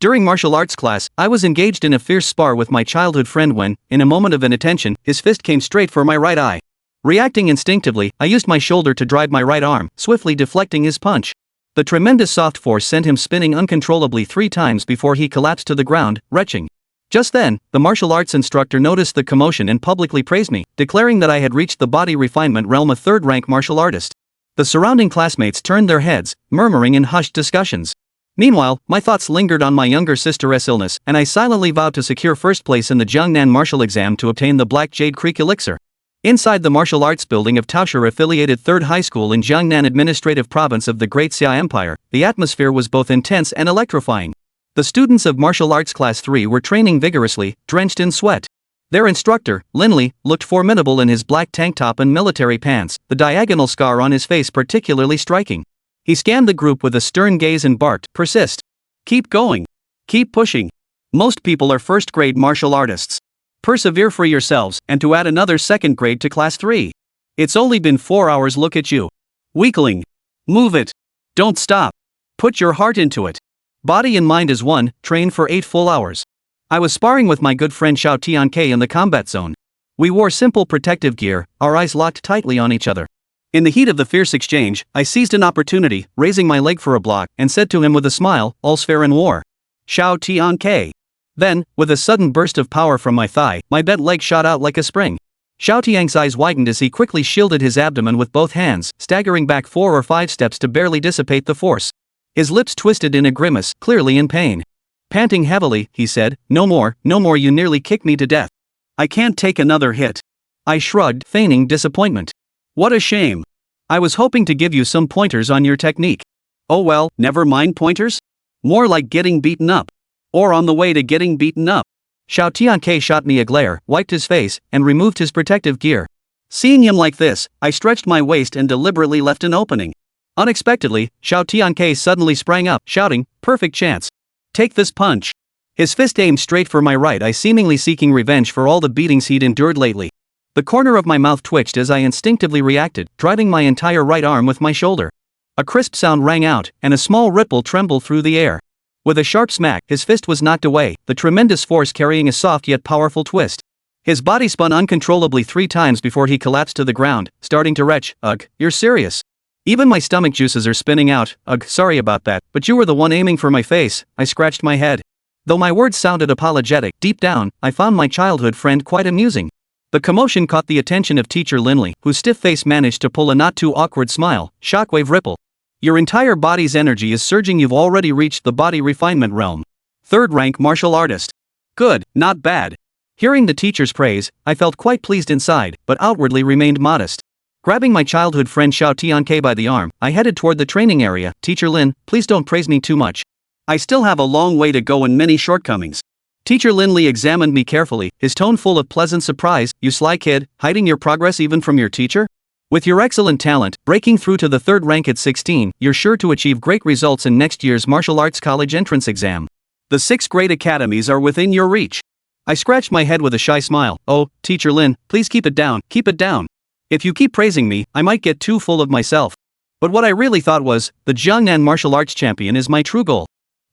During martial arts class, I was engaged in a fierce spar with my childhood friend when, in a moment of inattention, his fist came straight for my right eye. Reacting instinctively, I used my shoulder to drive my right arm, swiftly deflecting his punch. The tremendous soft force sent him spinning uncontrollably 3 times before he collapsed to the ground, retching. Just then, the martial arts instructor noticed the commotion and publicly praised me, declaring that I had reached the body refinement realm, a third-rank martial artist. The surrounding classmates turned their heads, murmuring in hushed discussions. Meanwhile, my thoughts lingered on my younger sister's illness, and I silently vowed to secure first place in the Jiangnan martial exam to obtain the Black Jade Creek elixir. Inside the martial arts building of Taoshi-affiliated 3rd High School in Jiangnan Administrative Province of the Great Xiao Empire, the atmosphere was both intense and electrifying. The students of martial arts class 3 were training vigorously, drenched in sweat. Their instructor, Linley, looked formidable in his black tank top and military pants, the diagonal scar on his face particularly striking. He scanned the group with a stern gaze and barked, "Persist. Keep going. Keep pushing. Most people are first-grade martial artists. Persevere for yourselves, and to add another second grade to class 3. It's only been 4 hours, look at you. Weakling. Move it. Don't stop. Put your heart into it. Body and mind as one, train for 8 full hours." I was sparring with my good friend Xiao Tianke in the combat zone. We wore simple protective gear, our eyes locked tightly on each other. In the heat of the fierce exchange, I seized an opportunity, raising my leg for a block, and said to him with a smile, "All's fair in war. Xiao Tianke." Then, with a sudden burst of power from my thigh, my bent leg shot out like a spring. Xiao Tiang's eyes widened as he quickly shielded his abdomen with both hands, staggering back 4 or 5 steps to barely dissipate the force. His lips twisted in a grimace, clearly in pain. Panting heavily, he said, no more, you nearly kicked me to death. I can't take another hit." I shrugged, feigning disappointment. "What a shame. I was hoping to give you some pointers on your technique." "Oh well, never mind pointers. More like getting beaten up. Or on the way to getting beaten up." Xiao Tianke shot me a glare, wiped his face, and removed his protective gear. Seeing him like this, I stretched my waist and deliberately left an opening. Unexpectedly, Xiao Tianke suddenly sprang up, shouting, "Perfect chance. Take this punch." His fist aimed straight for my right eye, seemingly seeking revenge for all the beatings he'd endured lately. The corner of my mouth twitched as I instinctively reacted, driving my entire right arm with my shoulder. A crisp sound rang out, and a small ripple trembled through the air. With a sharp smack, his fist was knocked away, the tremendous force carrying a soft yet powerful twist. His body spun uncontrollably 3 times before he collapsed to the ground, starting to retch. "Ugh, you're serious. Even my stomach juices are spinning out. Ugh, sorry about that, but you were the one aiming for my face." I scratched my head. Though my words sounded apologetic, deep down, I found my childhood friend quite amusing. The commotion caught the attention of teacher Linley, whose stiff face managed to pull a not too awkward smile, shockwave ripple. "Your entire body's energy is surging. You've already reached the body refinement realm. 3rd rank martial artist. Good, not bad." Hearing the teacher's praise, I felt quite pleased inside, but outwardly remained modest. Grabbing my childhood friend Xiao Tianke by the arm, I headed toward the training area. "Teacher Lin, please don't praise me too much. I still have a long way to go and many shortcomings." Teacher Linley examined me carefully, his tone full of pleasant surprise. "You sly kid, hiding your progress even from your teacher? With your excellent talent, breaking through to the 3rd rank at 16, you're sure to achieve great results in next year's martial arts college entrance exam. The 6th grade academies are within your reach." I scratched my head with a shy smile. "Oh, Teacher Lin, please keep it down, keep it down. If you keep praising me, I might get too full of myself. But what I really thought was, the Jiangnan martial arts champion is my true goal."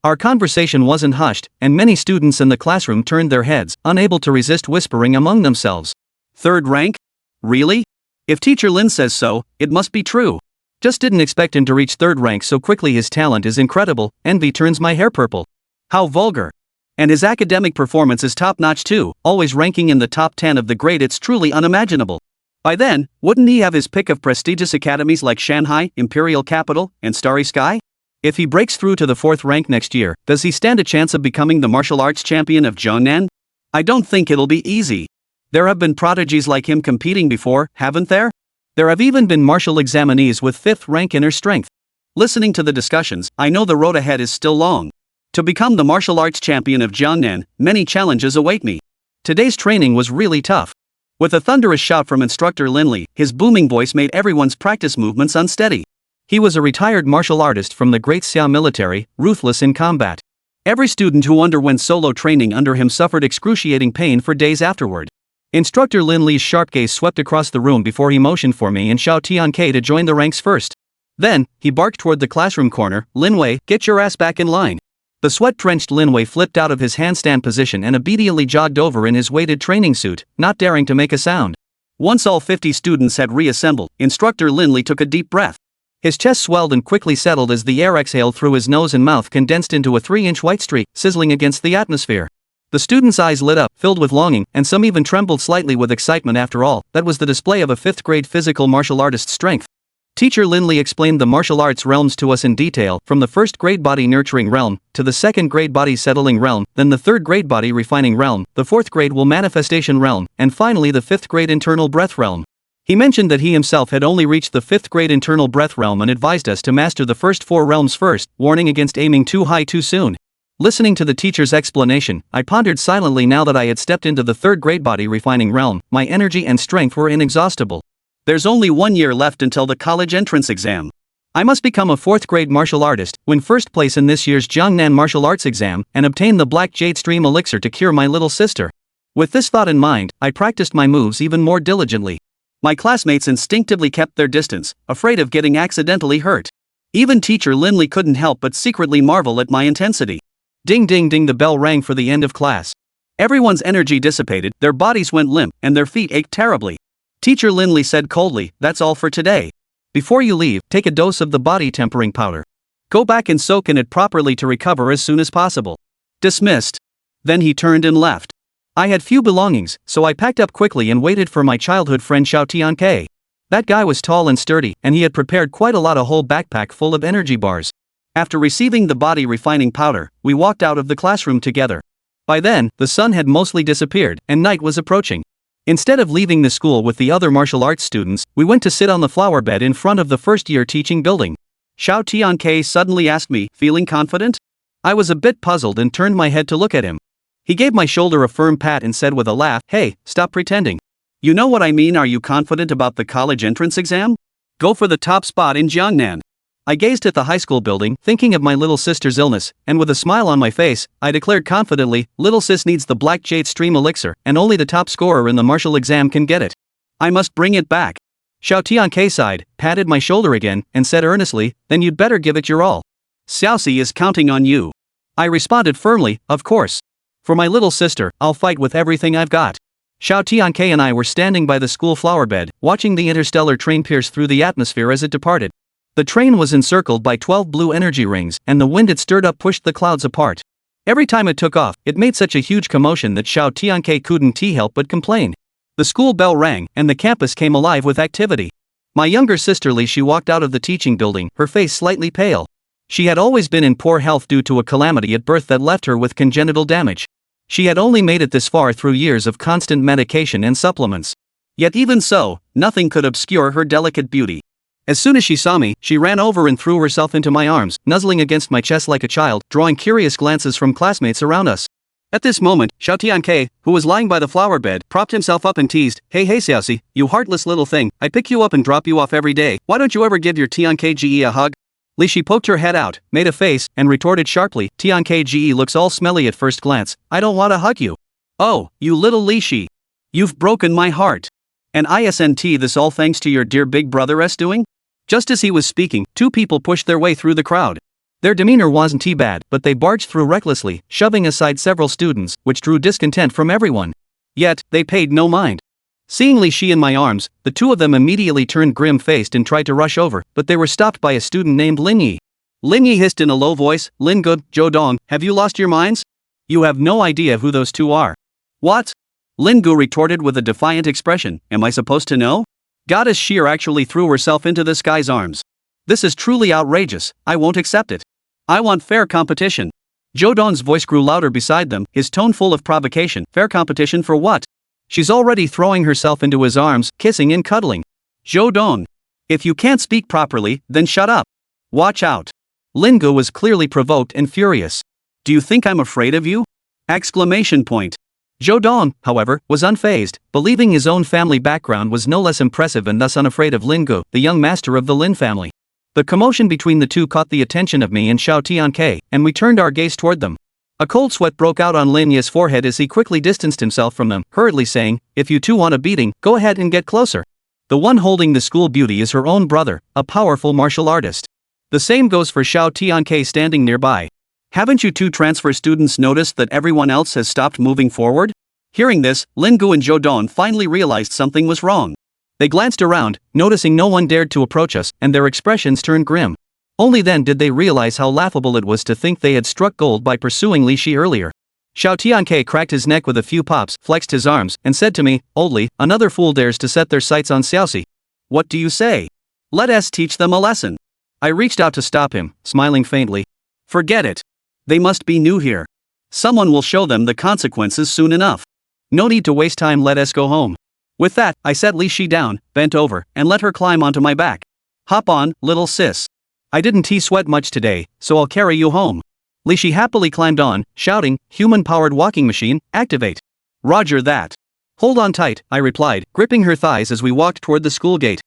Our conversation wasn't hushed, and many students in the classroom turned their heads, unable to resist whispering among themselves. 3rd rank? Really? If Teacher Lin says so, it must be true. Just didn't expect him to reach 3rd rank so quickly. His talent is incredible. Envy turns my hair purple. How vulgar. And his academic performance is top-notch too, always ranking in the top 10 of the grade. It's truly unimaginable. By then, wouldn't he have his pick of prestigious academies like Shanghai, Imperial Capital, and Starry Sky? If he breaks through to the 4th rank next year, does he stand a chance of becoming the martial arts champion of Jiangnan? I don't think it'll be easy. There have been prodigies like him competing before, haven't there? There have even been martial examinees with 5th rank inner strength. Listening to the discussions, I know the road ahead is still long. To become the martial arts champion of Jiangnan, many challenges await me. Today's training was really tough. With a thunderous shout from Instructor Linley, his booming voice made everyone's practice movements unsteady. He was a retired martial artist from the Great Xiao military, ruthless in combat. Every student who underwent solo training under him suffered excruciating pain for days afterward. Instructor Linley's sharp gaze swept across the room before he motioned for me and Xiao Tianke to join the ranks first. Then, he barked toward the classroom corner, "Linwei, get your ass back in line. The sweat-drenched Lin Wei flipped out of his handstand position and obediently jogged over in his weighted training suit, not daring to make a sound. Once all 50 students had reassembled, Instructor Lin Li took a deep breath. His chest swelled and quickly settled as the air exhaled through his nose and mouth condensed into a 3-inch white streak, sizzling against the atmosphere. The students' eyes lit up, filled with longing, and some even trembled slightly with excitement. After all, that was the display of a 5th-grade physical martial artist's strength. Teacher Lin Li explained the martial arts realms to us in detail, from the 1st-grade body-nurturing realm, to the 2nd-grade body-settling realm, then the 3rd-grade body-refining realm, the 4th-grade will manifestation realm, and finally the 5th-grade internal breath realm. He mentioned that he himself had only reached the 5th-grade internal breath realm and advised us to master the first 4 realms first, warning against aiming too high too soon. Listening to the teacher's explanation, I pondered silently. Now that I had stepped into the 3rd-grade body-refining realm, my energy and strength were inexhaustible. There's only 1 year left until the college entrance exam. I must become a 4th-grade martial artist, win first place in this year's Jiangnan martial arts exam, and obtain the Black Jade Stream elixir to cure my little sister. With this thought in mind, I practiced my moves even more diligently. My classmates instinctively kept their distance, afraid of getting accidentally hurt. Even teacher Lin Li couldn't help but secretly marvel at my intensity. Ding ding ding, the bell rang for the end of class. Everyone's energy dissipated, their bodies went limp, and their feet ached terribly. Teacher Lin Li said coldly, "That's all for today. Before you leave, take a dose of the body tempering powder. Go back and soak in it properly to recover as soon as possible." Dismissed. Then he turned and left. I had few belongings, so I packed up quickly and waited for my childhood friend Xiao Tianke. That guy was tall and sturdy, and he had prepared quite a whole backpack full of energy bars. After receiving the body refining powder, we walked out of the classroom together. By then, the sun had mostly disappeared, and night was approaching. Instead of leaving the school with the other martial arts students, we went to sit on the flower bed in front of the first-year teaching building. Xiao Tianke suddenly asked me, "Feeling confident?" I was a bit puzzled and turned my head to look at him. He gave my shoulder a firm pat and said with a laugh, "Hey, stop pretending. You know what I mean. Are you confident about the college entrance exam? Go for the top spot in Jiangnan." I gazed at the high school building, thinking of my little sister's illness, and with a smile on my face, I declared confidently, "Little sis needs the Black Jade Stream elixir, and only the top scorer in the martial exam can get it. I must bring it back." Xiao Tianke sighed, patted my shoulder again, and said earnestly, "Then you'd better give it your all. Xiaoxi is counting on you." I responded firmly, "Of course. For my little sister, I'll fight with everything I've got." Xiao Tianke and I were standing by the school flower bed, watching the interstellar train pierce through the atmosphere as it departed. The train was encircled by 12 blue energy rings, and the wind it stirred up pushed the clouds apart. Every time it took off, it made such a huge commotion that Xiao Tianke couldn't help but complain. The school bell rang, and the campus came alive with activity. My younger sister Li Shi walked out of the teaching building, her face slightly pale. She had always been in poor health due to a calamity at birth that left her with congenital damage. She had only made it this far through years of constant medication and supplements. Yet even so, nothing could obscure her delicate beauty. As soon as she saw me, she ran over and threw herself into my arms, nuzzling against my chest like a child, drawing curious glances from classmates around us. At this moment, Xiao Tianke, who was lying by the flower bed, propped himself up and teased, "Hey Xiaoxi, you heartless little thing, I pick you up and drop you off every day. Why don't you ever give your Tianke Ge a hug?" Li Shi poked her head out, made a face, and retorted sharply, "Tianke Ge looks all smelly at first glance. I don't want to hug you." "Oh, you little Li Shi. You've broken my heart. And isn't this all thanks to your dear big brother's doing?" Just as he was speaking, 2 people pushed their way through the crowd. Their demeanor wasn't too bad, but they barged through recklessly, shoving aside several students, which drew discontent from everyone. Yet, they paid no mind. Seeing Li Shi in my arms, the 2 of them immediately turned grim-faced and tried to rush over, but they were stopped by a student named Lin Yi. Lin Yi hissed in a low voice, "Lin Gu, Zhou Dong, have you lost your minds? You have no idea who those 2 are." "What?" Lin Gu retorted with a defiant expression, "Am I supposed to know?" Goddess Sheer actually threw herself into this guy's arms. "This is truly outrageous, I won't accept it. I want fair competition." Zhou Dong's voice grew louder beside them, his tone full of provocation. "Fair competition for what? She's already throwing herself into his arms, kissing and cuddling. Zhou Dong, if you can't speak properly, then shut up. Watch out." Lin Gu was clearly provoked and furious. "Do you think I'm afraid of you?" Exclamation point. Zhou Dong, however, was unfazed, believing his own family background was no less impressive and thus unafraid of Lin Gu, the young master of the Lin family. The commotion between the 2 caught the attention of me and Xiao Tianke, and we turned our gaze toward them. A cold sweat broke out on Lin Yi's forehead as he quickly distanced himself from them, hurriedly saying, "If you 2 want a beating, go ahead and get closer. The one holding the school beauty is her own brother, a powerful martial artist." The same goes for Xiao Tianke standing nearby. Haven't you two transfer students noticed that everyone else has stopped moving forward? Hearing this, Lingu and Jodon finally realized something was wrong. They glanced around, noticing no one dared to approach us, and their expressions turned grim. Only then did they realize how laughable it was to think they had struck gold by pursuing Li Shi earlier. Xiao Tianke cracked his neck with a few pops, flexed his arms, and said to me, "Oldly, another fool dares to set their sights on Xiaoxi. What do you say? Let us teach them a lesson." I reached out to stop him, smiling faintly. "Forget it. They must be new here. Someone will show them the consequences soon enough. No need to waste time, let us go home." With that, I set Li Shi down, bent over, and let her climb onto my back. "Hop on, little sis. I didn't sweat much today, so I'll carry you home." Li Shi happily climbed on, shouting, "Human-powered walking machine, activate." "Roger that." "Hold on tight," I replied, gripping her thighs as we walked toward the school gate.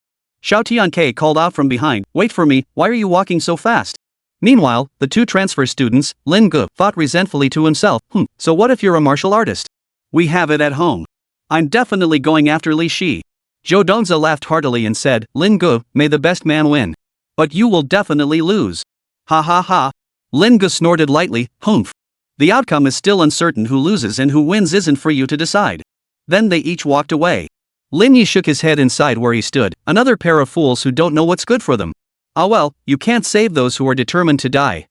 Xiao Tianke called out from behind, "Wait for me, why are you walking so fast?" Meanwhile, the two transfer students, Lin Gu, thought resentfully to himself, so what if you're a martial artist? We have it at home. I'm definitely going after Li Shi." Zhou Dongzi laughed heartily and said, "Lin Gu, may the best man win. But you will definitely lose." "Ha ha ha." Lin Gu snorted lightly, "Humph. The outcome is still uncertain. Who loses and who wins isn't for you to decide." Then they each walked away. Lin Yi shook his head inside where he stood, another pair of fools who don't know what's good for them. Ah well, you can't save those who are determined to die.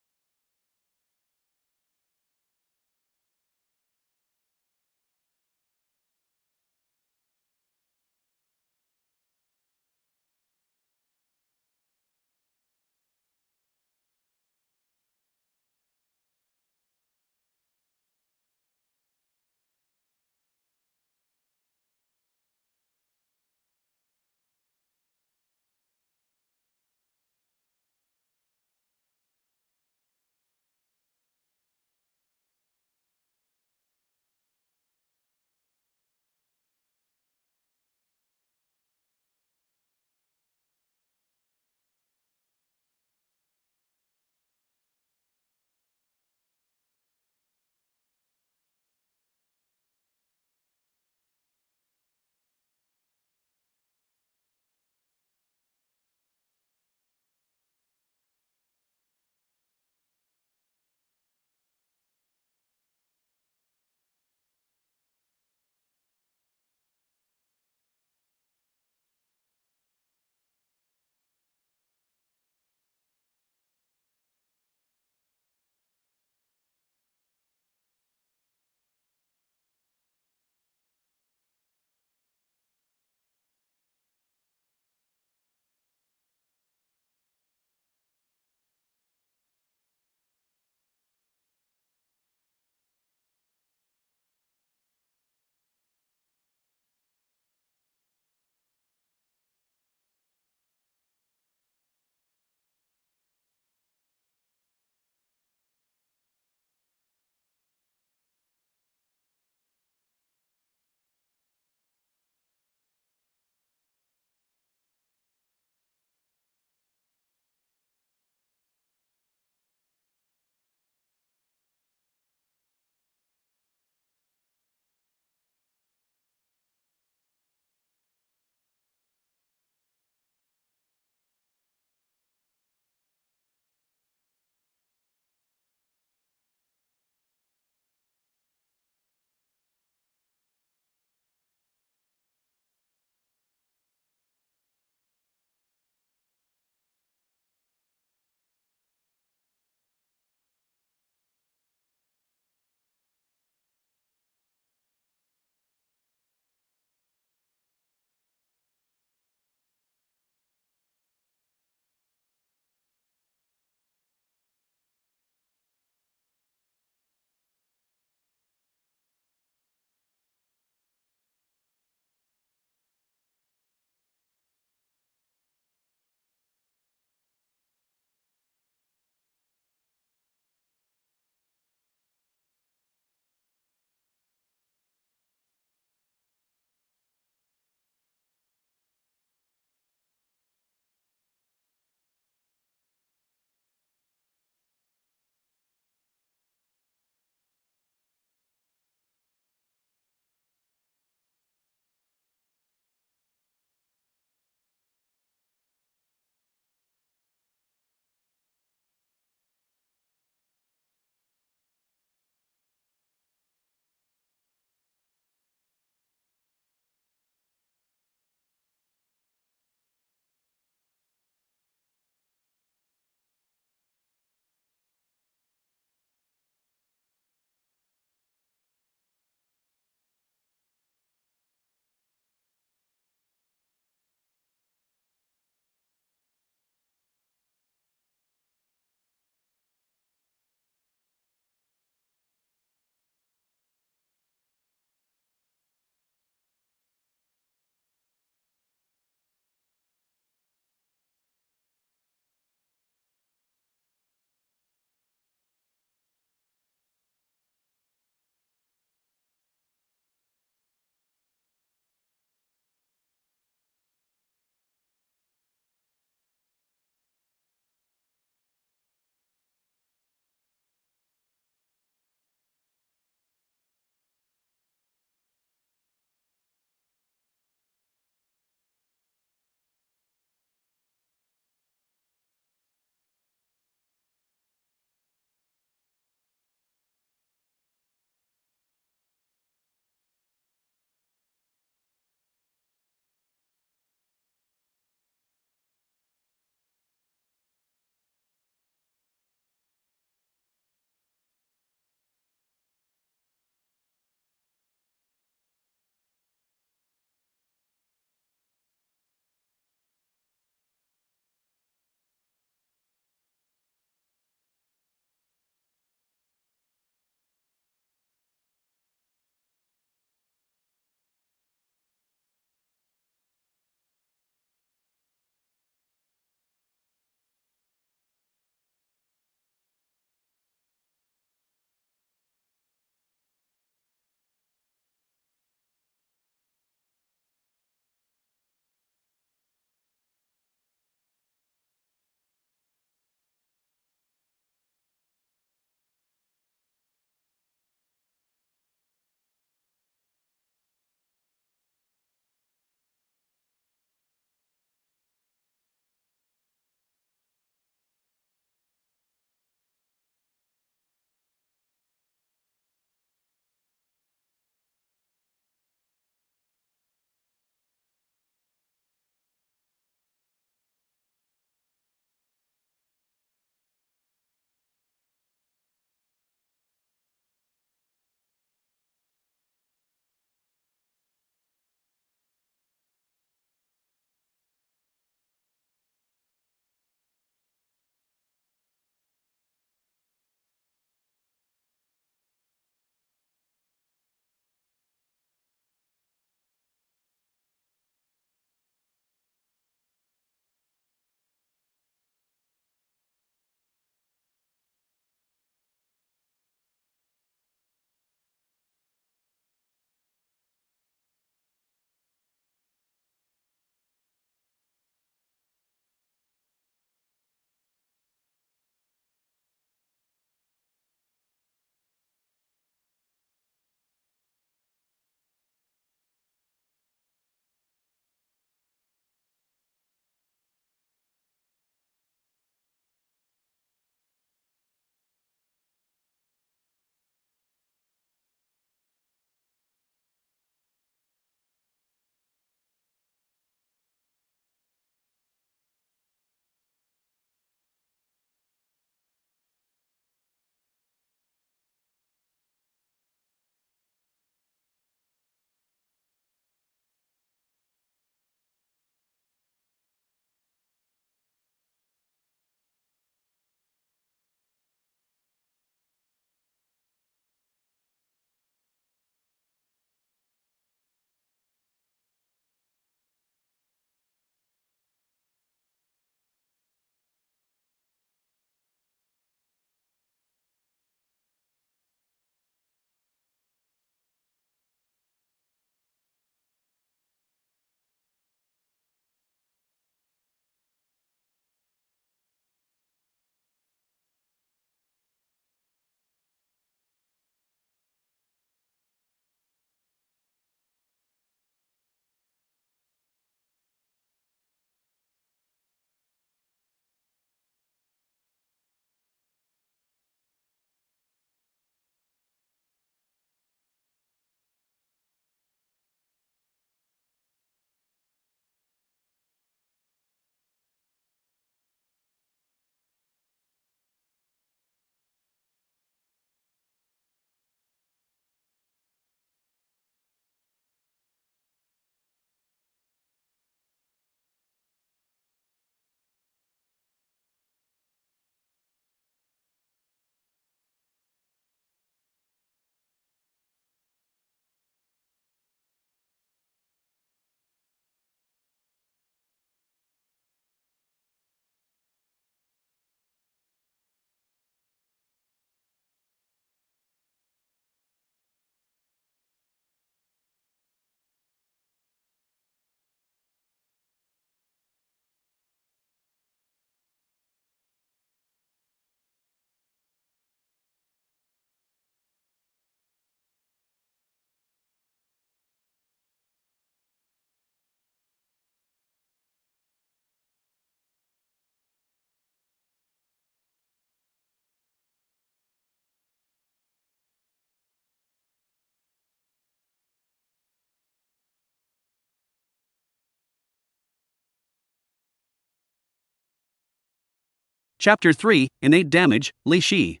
Chapter 3, Innate Damage, Li Shi.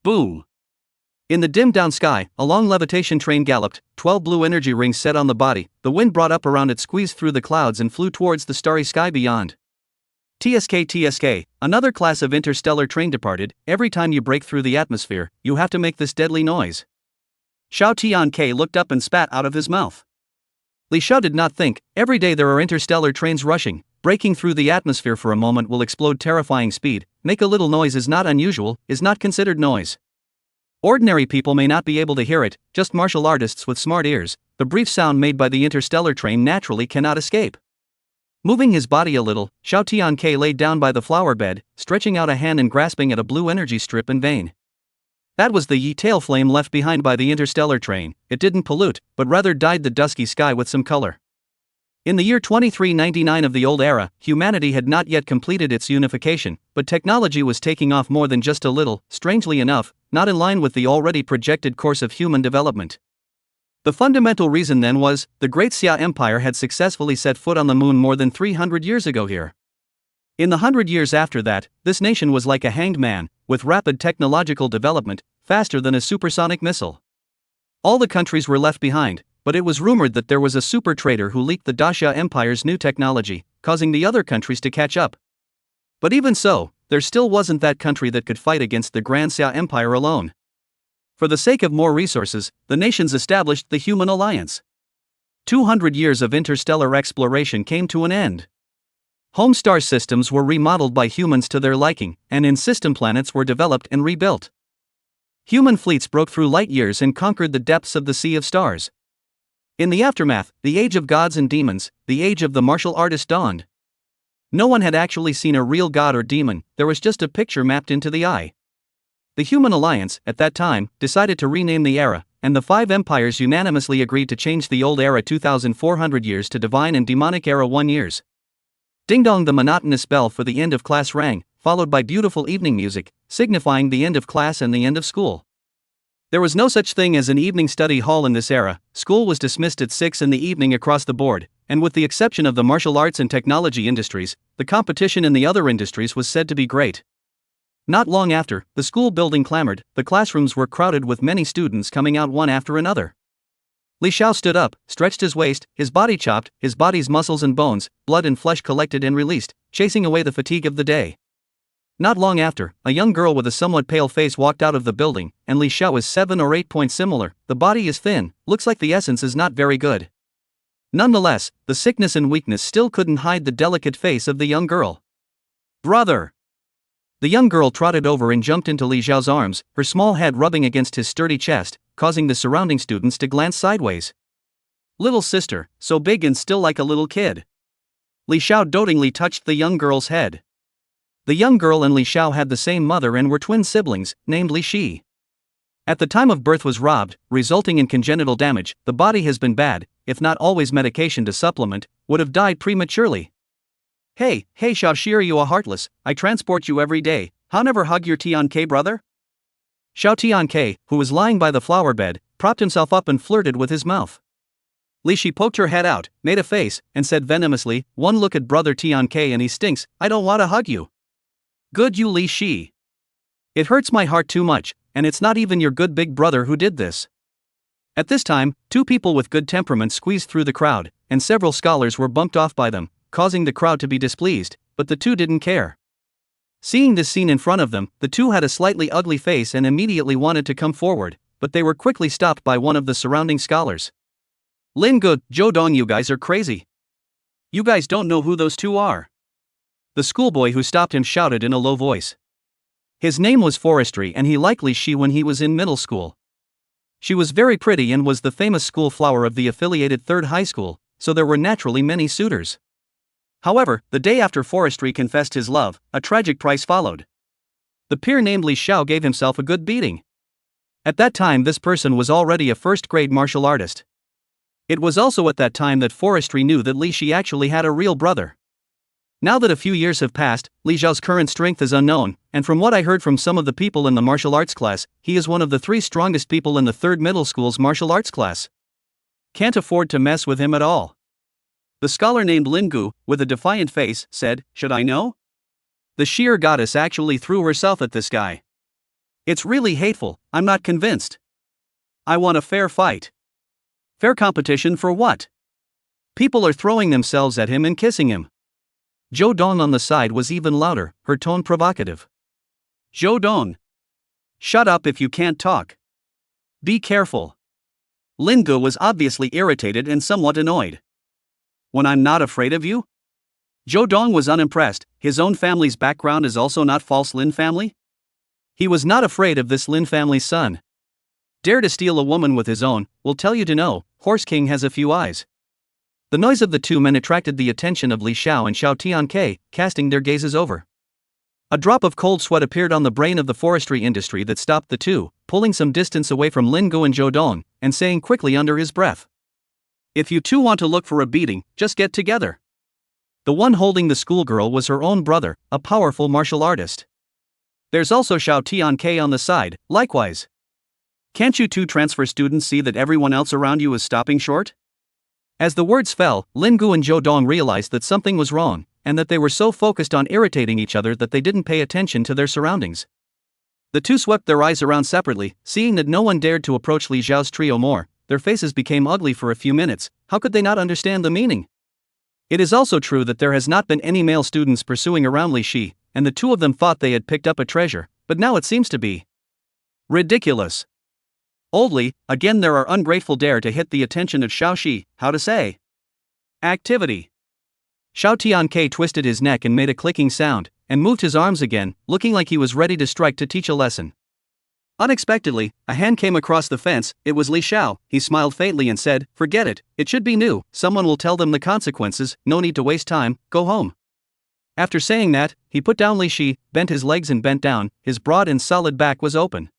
Boom. In the dimmed-down sky, a long levitation train galloped, 12 blue energy rings set on the body, the wind brought up around it squeezed through the clouds and flew towards the starry sky beyond. TSK, another class of interstellar train departed. Every time you break through the atmosphere, you have to make this deadly noise. Xiao Tianke looked up and spat out of his mouth. Li Xiao did not think. Every day there are interstellar trains rushing. Breaking through the atmosphere for a moment will explode terrifying speed. Make a little noise is not unusual, is not considered noise. Ordinary people may not be able to hear it, just martial artists with smart ears. The brief sound made by the interstellar train naturally cannot escape. Moving his body a little, Xiao Tianke laid down by the flower bed, stretching out a hand and grasping at a blue energy strip in vain. That was the Yi tail flame left behind by the interstellar train. It didn't pollute, but rather dyed the dusky sky with some color. In the year 2399 of the old era, humanity had not yet completed its unification, but technology was taking off more than just a little, strangely enough, not in line with the already projected course of human development. The fundamental reason then was, the great Xia Empire had successfully set foot on the moon more than 300 years ago here. In the 100 years after that, this nation was like a hanged man, with rapid technological development, faster than a supersonic missile. All the countries were left behind, but it was rumored that there was a super trader who leaked the Daxia Empire's new technology, causing the other countries to catch up. But even so, there still wasn't that country that could fight against the Grand Xia Empire alone. For the sake of more resources, the nations established the Human Alliance. 200 years of interstellar exploration came to an end. Home star systems were remodeled by humans to their liking, and in-system planets were developed and rebuilt. Human fleets broke through light years and conquered the depths of the sea of stars. In the aftermath, the age of gods and demons, the age of the martial artist dawned. No one had actually seen a real god or demon, there was just a picture mapped into the eye. The Human Alliance, at that time, decided to rename the era, and the 5 empires unanimously agreed to change the old era 2400 years to divine and demonic era 1 years. Ding-dong, the monotonous bell for the end of class rang, followed by beautiful evening music, signifying the end of class and the end of school. There was no such thing as an evening study hall in this era. School was dismissed at 6 in the evening across the board, and with the exception of the martial arts and technology industries, the competition in the other industries was said to be great. Not long after, the school building clamored, the classrooms were crowded with many students coming out one after another. Li Xiao stood up, stretched his waist, his body chopped, his body's muscles and bones, blood and flesh collected and released, chasing away the fatigue of the day. Not long after, a young girl with a somewhat pale face walked out of the building, and Li Xiao is 7 or 8 points similar. The body is thin, looks like the essence is not very good. Nonetheless, the sickness and weakness still couldn't hide the delicate face of the young girl. "Brother!" The young girl trotted over and jumped into Li Xiao's arms, her small head rubbing against his sturdy chest, causing the surrounding students to glance sideways. "Little sister, so big and still like a little kid." Li Xiao dotingly touched the young girl's head. The young girl and Li Xiao had the same mother and were twin siblings, named Li Shi. At the time of birth was robbed, resulting in congenital damage. The body has been bad, if not always medication to supplement, would have died prematurely. Hey Xiao Shi, are you a heartless? I transport you every day. How never hug your Tianke brother?" Xiao Tianke, who was lying by the flower bed, propped himself up and flirted with his mouth. Li Shi poked her head out, made a face, and said venomously, "One look at brother Tianke and he stinks. I don't want to hug you." "Good you Li Shi. It hurts my heart too much, and it's not even your good big brother who did this." At this time, 2 people with good temperaments squeezed through the crowd, and several scholars were bumped off by them, causing the crowd to be displeased, but the 2 didn't care. Seeing this scene in front of them, the 2 had a slightly ugly face and immediately wanted to come forward, but they were quickly stopped by one of the surrounding scholars. "Lin Gu, Zhou Dong, you guys are crazy. You guys don't know who those 2 are." The schoolboy who stopped him shouted in a low voice. His name was Forestry and he liked Li Shi when he was in middle school. She was very pretty and was the famous school flower of the affiliated 3rd high school, so there were naturally many suitors. However, the day after Forestry confessed his love, a tragic price followed. The peer named Li Xiao gave himself a good beating. At that time this person was already a first-grade martial artist. It was also at that time that Forestry knew that Li Shi actually had a real brother. Now that a few years have passed, Li Xiao's current strength is unknown, and from what I heard from some of the people in the martial arts class, he is one of the 3 strongest people in the 3rd middle school's martial arts class. Can't afford to mess with him at all. The scholar named Lin Gu, with a defiant face, said, "Should I know?" The sheer goddess actually threw herself at this guy. It's really hateful, I'm not convinced. I want a fair fight. Fair competition for what? People are throwing themselves at him and kissing him. Jo Dong on the side was even louder, her tone provocative. Jo Dong. Shut up if you can't talk. Be careful. Lin Gu was obviously irritated and somewhat annoyed. When I'm not afraid of you? Jo Dong was unimpressed. His own family's background is also not false Lin family? He was not afraid of this Lin family's son. Dare to steal a woman with his own, will tell you to know, Horse King has a few eyes. The noise of the two men attracted the attention of Li Xiao and Xiao Tianke, casting their gazes over. A drop of cold sweat appeared on the brain of the forestry industry that stopped the two, pulling some distance away from Lin Gu and Jo Dong, and saying quickly under his breath. If you two want to look for a beating, just get together. The one holding the schoolgirl was her own brother, a powerful martial artist. There's also Xiao Tianke on the side, likewise. Can't you two transfer students see that everyone else around you is stopping short? As the words fell, Lin Gu and Jo Dong realized that something was wrong, and that they were so focused on irritating each other that they didn't pay attention to their surroundings. The two swept their eyes around separately, seeing that no one dared to approach Li Xiao's trio more. Their faces became ugly for a few minutes. How could they not understand the meaning? It is also true that there has not been any male students pursuing around Li Shi, and the two of them thought they had picked up a treasure, but now it seems to be ridiculous. Oldly, again there are ungrateful dare to hit the attention of Xiao Shi, how to say? Activity. Xiao Tianke twisted his neck and made a clicking sound, and moved his arms again, looking like he was ready to strike to teach a lesson. Unexpectedly, a hand came across the fence. It was Li Xiao. He smiled faintly and said, "Forget it, it should be new, someone will tell them the consequences, no need to waste time, go home." After saying that, he put down Li Shi, bent his legs and bent down, his broad and solid back was open.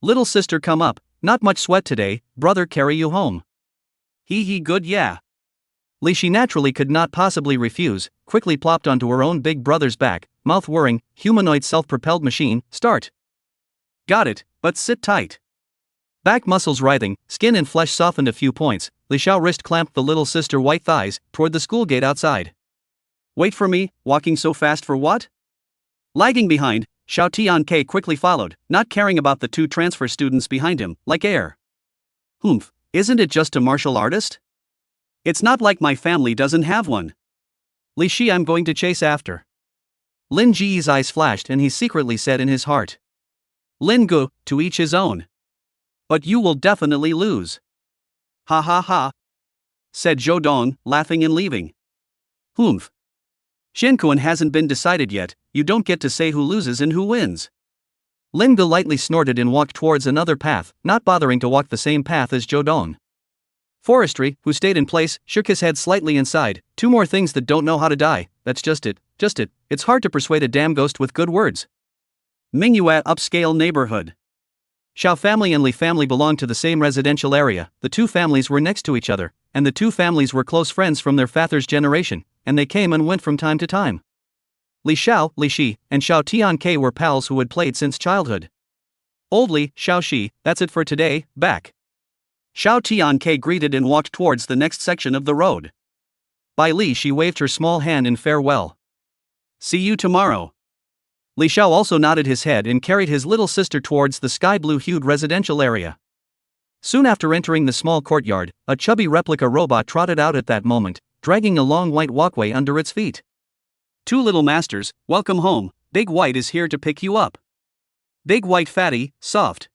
"Little sister, come up, not much sweat today, brother carry you home." He good yeah. Li Shi naturally could not possibly refuse, quickly plopped onto her own big brother's back, mouth whirring, humanoid self-propelled machine, start. Got it, but sit tight. Back muscles writhing, skin and flesh softened a few points, Li Xiao wrist clamped the little sister white thighs, toward the school gate outside. Wait for me, walking so fast for what? Lagging behind, Xiao Tianke quickly followed, not caring about the two transfer students behind him, like air. Humph, isn't it just a martial artist? It's not like my family doesn't have one. Li Shi I'm going to chase after. Lin Ji's eyes flashed and he secretly said in his heart. Lin Gu, to each his own. But you will definitely lose. Ha ha ha. Said Jo Dong, laughing and leaving. Humph. Shinkuan hasn't been decided yet, you don't get to say who loses and who wins. Lin Gu lightly snorted and walked towards another path, not bothering to walk the same path as Jo Dong. Forestry, who stayed in place, shook his head slightly and sighed. Two more things that don't know how to die, that's just it, it's hard to persuade a damn ghost with good words. Manhwa upscale neighborhood. Xiao family and Li family belonged to the same residential area, the two families were next to each other, and the two families were close friends from their father's generation, and they came and went from time to time. Li Xiao, Li Shi, and Xiao Tianke were pals who had played since childhood. Old Li, Xiao Shi, that's it for today, back. Xiao Tianke greeted and walked towards the next section of the road. By Li Shi waved her small hand in farewell. See you tomorrow. Li Xiao also nodded his head and carried his little sister towards the sky-blue-hued residential area. Soon after entering the small courtyard, a chubby replica robot trotted out at that moment, dragging a long white walkway under its feet. Two little masters, welcome home, Big White is here to pick you up. Big White fatty, soft.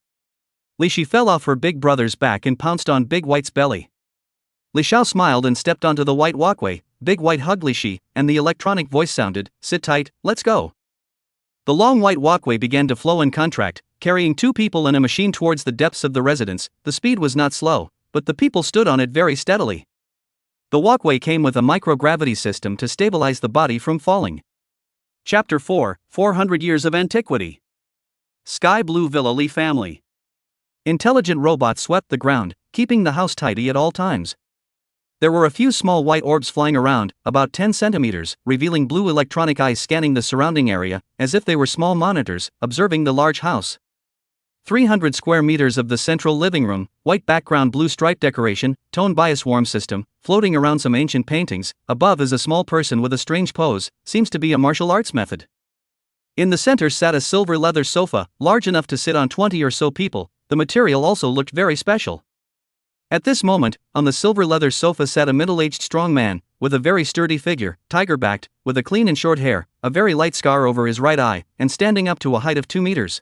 Li Shi fell off her big brother's back and pounced on Big White's belly. Li Xiao smiled and stepped onto the white walkway. Big White hugged Li Shi, and the electronic voice sounded, sit tight, let's go. The long white walkway began to flow and contract, carrying two people and a machine towards the depths of the residence. The speed was not slow, but the people stood on it very steadily. The walkway came with a microgravity system to stabilize the body from falling. Chapter 4, 400 Years of Antiquity. Sky Blue Villa Li Family. Intelligent robots swept the ground, keeping the house tidy at all times. There were a few small white orbs flying around, about 10 centimeters, revealing blue electronic eyes scanning the surrounding area, as if they were small monitors, observing the large house. 300 square meters of the central living room, white background blue stripe decoration, tone bias warm system, floating around some ancient paintings. Above is a small person with a strange pose, seems to be a martial arts method. In the center sat a silver leather sofa, large enough to sit on 20 or so people. The material also looked very special. At this moment, on the silver leather sofa sat a middle-aged strong man, with a very sturdy figure, tiger-backed, with a clean and short hair, a very light scar over his right eye, and standing up to a height of 2 meters.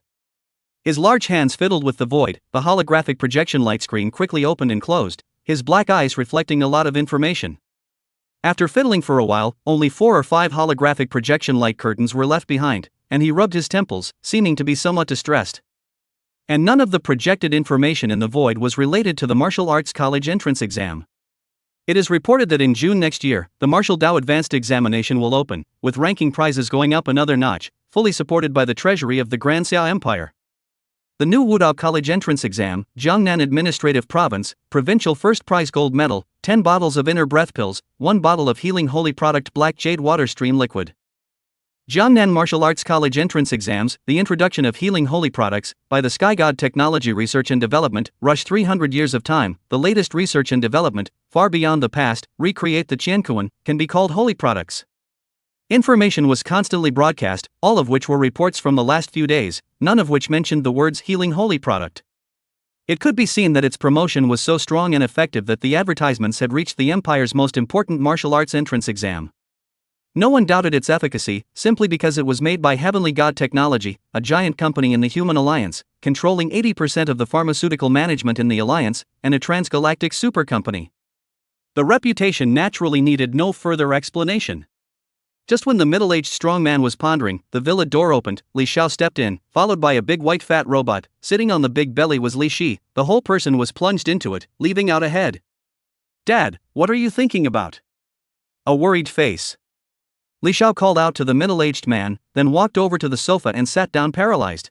His large hands fiddled with the void, the holographic projection light screen quickly opened and closed, his black eyes reflecting a lot of information. After fiddling for a while, only 4 or 5 holographic projection light curtains were left behind, and he rubbed his temples, seeming to be somewhat distressed. And none of the projected information in the void was related to the martial arts college entrance exam. It is reported that in June next year, the Martial Dao Advanced Examination will open, with ranking prizes going up another notch, fully supported by the treasury of the Grand Xiao Empire. The new Wudao College entrance exam, Jiangnan Administrative Province, provincial first prize gold medal, 10 bottles of inner breath pills, 1 bottle of healing holy product black jade water stream liquid. Jiangnan Martial Arts College entrance exams, the introduction of healing holy products, by the Sky God Technology Research and Development, rush 300 years of time, the latest research and development, far beyond the past, recreate the Qiankuan, can be called holy products. Information was constantly broadcast, all of which were reports from the last few days, none of which mentioned the words healing holy product. It could be seen that its promotion was so strong and effective that the advertisements had reached the empire's most important martial arts entrance exam. No one doubted its efficacy, simply because it was made by Heavenly God Technology, a giant company in the Human Alliance, controlling 80% of the pharmaceutical management in the Alliance, and a transgalactic super company. The reputation naturally needed no further explanation. Just when the middle-aged strong man was pondering, the villa door opened, Li Xiao stepped in, followed by a big white fat robot. Sitting on the big belly was Li Shi, the whole person was plunged into it, leaving out a head. "Dad, what are you thinking about?" A worried face. Li Xiao called out to the middle-aged man, then walked over to the sofa and sat down paralyzed.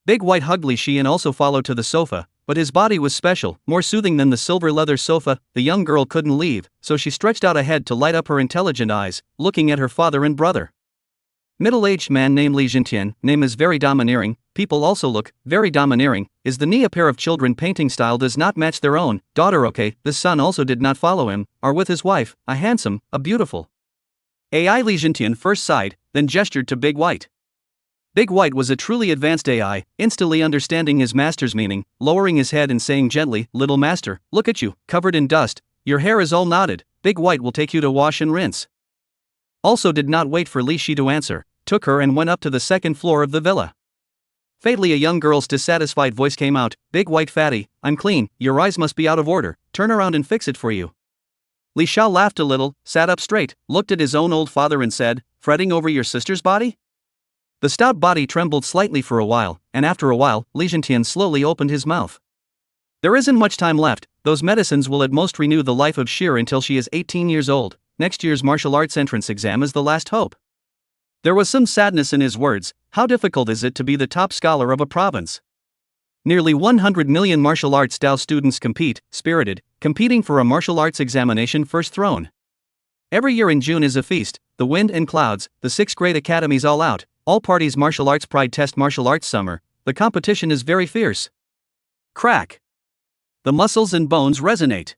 Big White hugged Li Shi and also followed to the sofa, but his body was special, more soothing than the silver leather sofa. The young girl couldn't leave, so she stretched out a head to light up her intelligent eyes, looking at her father and brother. Middle-aged man named Li Jintian, name is very domineering, people also look very domineering. Is the knee a pair of children painting style does not match their own daughter. Okay, the son also did not follow him, are with his wife, a handsome, a beautiful. AI Li Jintian first sighed, then gestured to Big White. Big White was a truly advanced AI, instantly understanding his master's meaning, lowering his head and saying gently, "Little master, look at you, covered in dust, your hair is all knotted, Big White will take you to wash and rinse." Also did not wait for Li Shi to answer, took her and went up to the second floor of the villa. Fatally a young girl's dissatisfied voice came out, "Big White fatty, I'm clean, your eyes must be out of order, turn around and fix it for you." Li Xiao laughed a little, sat up straight, looked at his own old father and said, "Fretting over your sister's body?" The stout body trembled slightly for a while, and after a while, Li Jintian slowly opened his mouth. "There isn't much time left, those medicines will at most renew the life of Shir until she is 18 years old, next year's martial arts entrance exam is the last hope." There was some sadness in his words. How difficult is it to be the top scholar of a province? Nearly 100 million martial arts Dao students compete, spirited, competing for a martial arts examination first throne. Every year in June is a feast, the wind and clouds, the 6th grade academies all out, all parties martial arts pride test martial arts summer, the competition is very fierce. Crack. The muscles and bones resonate.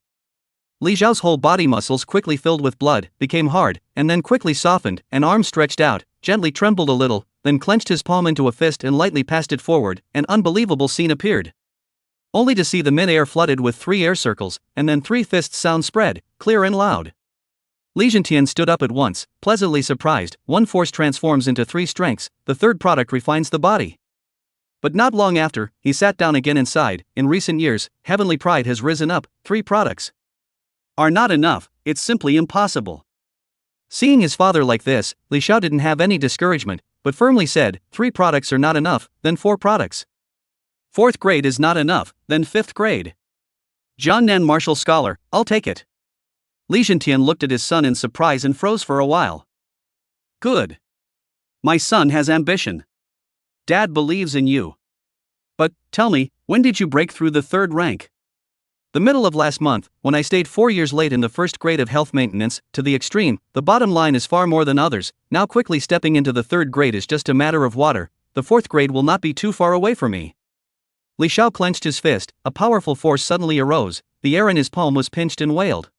Li Xiao's whole body muscles quickly filled with blood, became hard, and then quickly softened, an arm stretched out, gently trembled a little, then clenched his palm into a fist and lightly passed it forward. An unbelievable scene appeared. Only to see the mid-air flooded with 3 air circles, and then 3 fists sound spread, clear and loud. Li Jintian stood up at once, pleasantly surprised. 1 force transforms into 3 strengths, the 3rd product refines the body. But not long after, he sat down again and sighed. In recent years, heavenly pride has risen up, 3 products are not enough, it's simply impossible. Seeing his father like this, Li Xiao didn't have any discouragement, but firmly said, 3 products are not enough, then 4 products. 4th grade is not enough, then 5th grade. Jiangnan martial scholar, I'll take it. Li Jintian looked at his son in surprise and froze for a while. Good. My son has ambition. Dad believes in you. But, tell me, when did you break through the 3rd rank? The middle of last month, when I stayed 4 years late in the 1st grade of health maintenance, to the extreme. The bottom line is far more than others. Now quickly stepping into the 3rd grade is just a matter of water. The 4th grade will not be too far away for me. Li Xiao clenched his fist, a powerful force suddenly arose, the air in his palm was pinched and wailed.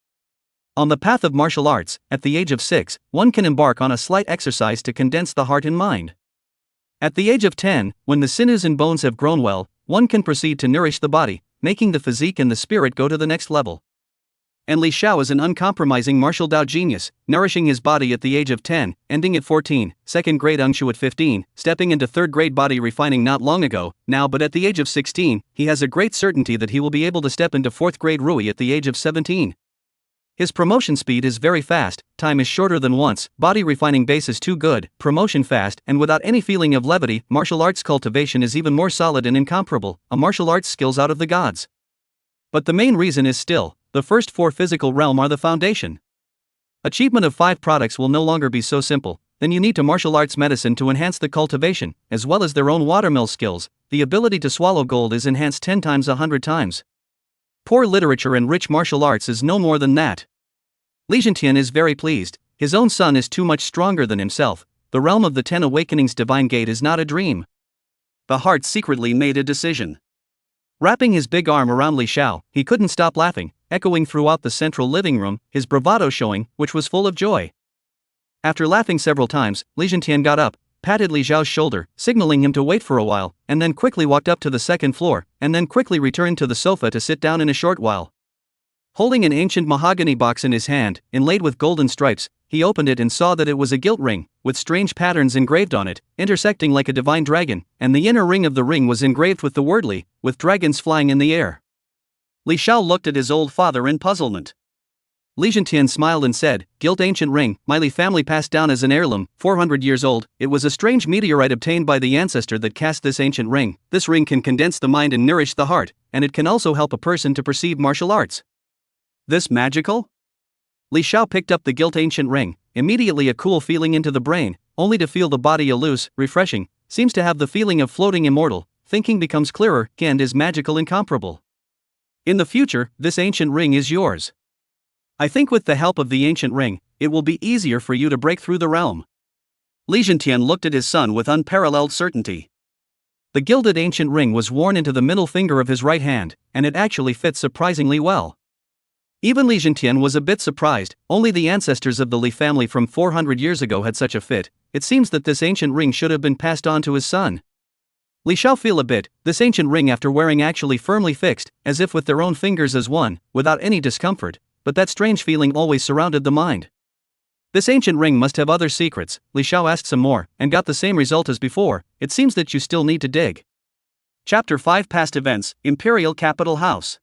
On the path of martial arts, at the age of 6, one can embark on a slight exercise to condense the heart and mind. At the age of 10, when the sinews and bones have grown well, one can proceed to nourish the body, making the physique and the spirit go to the next level. And Li Xiao is an uncompromising martial Dao genius, nourishing his body at the age of 10, ending at 14, second grade Ungshu at 15, stepping into third grade body refining not long ago, now but at the age of 16, he has a great certainty that he will be able to step into fourth grade Rui at the age of 17. His promotion speed is very fast, time is shorter than once, body refining base is too good, promotion fast and without any feeling of levity, martial arts cultivation is even more solid and incomparable, a martial arts skills out of the gods. But the main reason is still, the first 4 physical realm are the foundation. Achievement of 5 products will no longer be so simple, then you need to martial arts medicine to enhance the cultivation, as well as their own watermill skills, the ability to swallow gold is enhanced 10 times 100 times. Poor literature and rich martial arts is no more than that. Li Zhentian is very pleased, his own son is too much stronger than himself, the realm of the 10 awakenings divine gate is not a dream. The heart secretly made a decision. Wrapping his big arm around Li Xiao, he couldn't stop laughing, echoing throughout the central living room, his bravado showing, which was full of joy. After laughing several times, Li Zhentian got up, patted Li Xiao's shoulder, signaling him to wait for a while, and then quickly walked up to the second floor, and then quickly returned to the sofa to sit down in a short while. Holding an ancient mahogany box in his hand, inlaid with golden stripes, he opened it and saw that it was a gilt ring, with strange patterns engraved on it, intersecting like a divine dragon, and the inner ring of the ring was engraved with the word Li, with dragons flying in the air. Li Xiao looked at his old father in puzzlement. Li Zhentian smiled and said, "Gilt ancient ring, my Li family passed down as an heirloom, 400 years old, it was a strange meteorite obtained by the ancestor that cast this ancient ring. This ring can condense the mind and nourish the heart, and it can also help a person to perceive martial arts." This magical? Li Xiao picked up the gilt ancient ring, immediately a cool feeling into the brain, only to feel the body a loose, refreshing, seems to have the feeling of floating immortal, thinking becomes clearer, and is magical incomparable. In the future, this ancient ring is yours. I think with the help of the ancient ring, it will be easier for you to break through the realm. Li Zhentian looked at his son with unparalleled certainty. The gilded ancient ring was worn into the middle finger of his right hand, and it actually fits surprisingly well. Even Li Zhentian was a bit surprised, only the ancestors of the Li family from 400 years ago had such a fit. It seems that this ancient ring should have been passed on to his son. Li Xiao feel a bit, this ancient ring after wearing actually firmly fixed, as if with their own fingers as one, without any discomfort, but that strange feeling always surrounded the mind. This ancient ring must have other secrets. Li Xiao asked some more, and got the same result as before. It seems that you still need to dig. Chapter 5 Past Events, Imperial Capital House.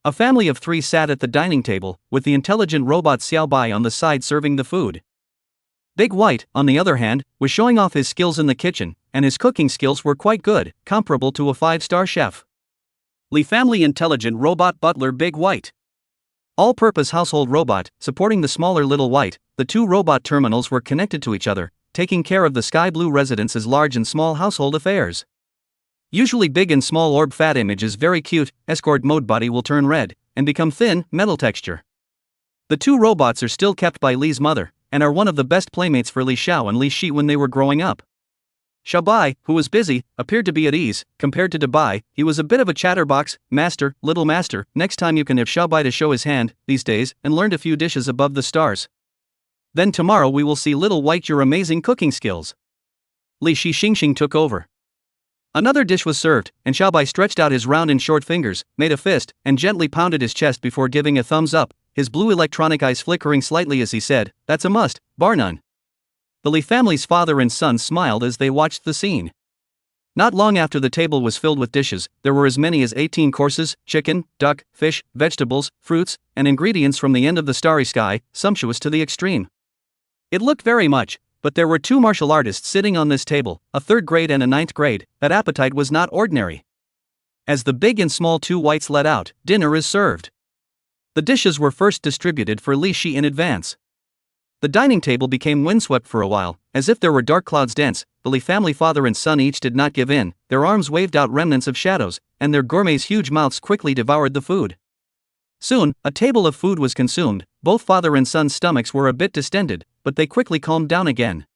A family of 3 sat at the dining table, with the intelligent robot Xiao Bai on the side serving the food. Big White, on the other hand, was showing off his skills in the kitchen, and his cooking skills were quite good, comparable to a 5-star chef. Li family intelligent robot butler Big White. All-purpose household robot, supporting the smaller Little White, the 2 robot terminals were connected to each other, taking care of the sky blue residence's large and small household affairs. Usually big and small orb fat image is very cute, escort mode body will turn red, and become thin, metal texture. The 2 robots are still kept by Li's mother, and are one of the best playmates for Li Xiao and Li Shi when they were growing up. Xiao Bai, who was busy, appeared to be at ease. Compared to Bai, he was a bit of a chatterbox, master, little master. Next time you can have Xiao Bai to show his hand, these days, and learned a few dishes above the stars. Then tomorrow we will see Little White your amazing cooking skills. Li Shi Xingxing took over. Another dish was served, and Xiao Bai stretched out his round and short fingers, made a fist, and gently pounded his chest before giving a thumbs up, his blue electronic eyes flickering slightly as he said, "That's a must, bar none." The Li family's father and son smiled as they watched the scene. Not long after the table was filled with dishes, there were as many as 18 courses, chicken, duck, fish, vegetables, fruits, and ingredients from the end of the starry sky, sumptuous to the extreme. It looked very much, but there were 2 martial artists sitting on this table, a 3rd grade and a 9th grade, that appetite was not ordinary. As the big and small 2 whites let out, dinner is served. The dishes were first distributed for Li Shi in advance. The dining table became windswept for a while, as if there were dark clouds dense. The Li family father and son each did not give in, their arms waved out remnants of shadows, and their gourmets' huge mouths quickly devoured the food. Soon, a table of food was consumed. Both father and son's stomachs were a bit distended, but they quickly calmed down again.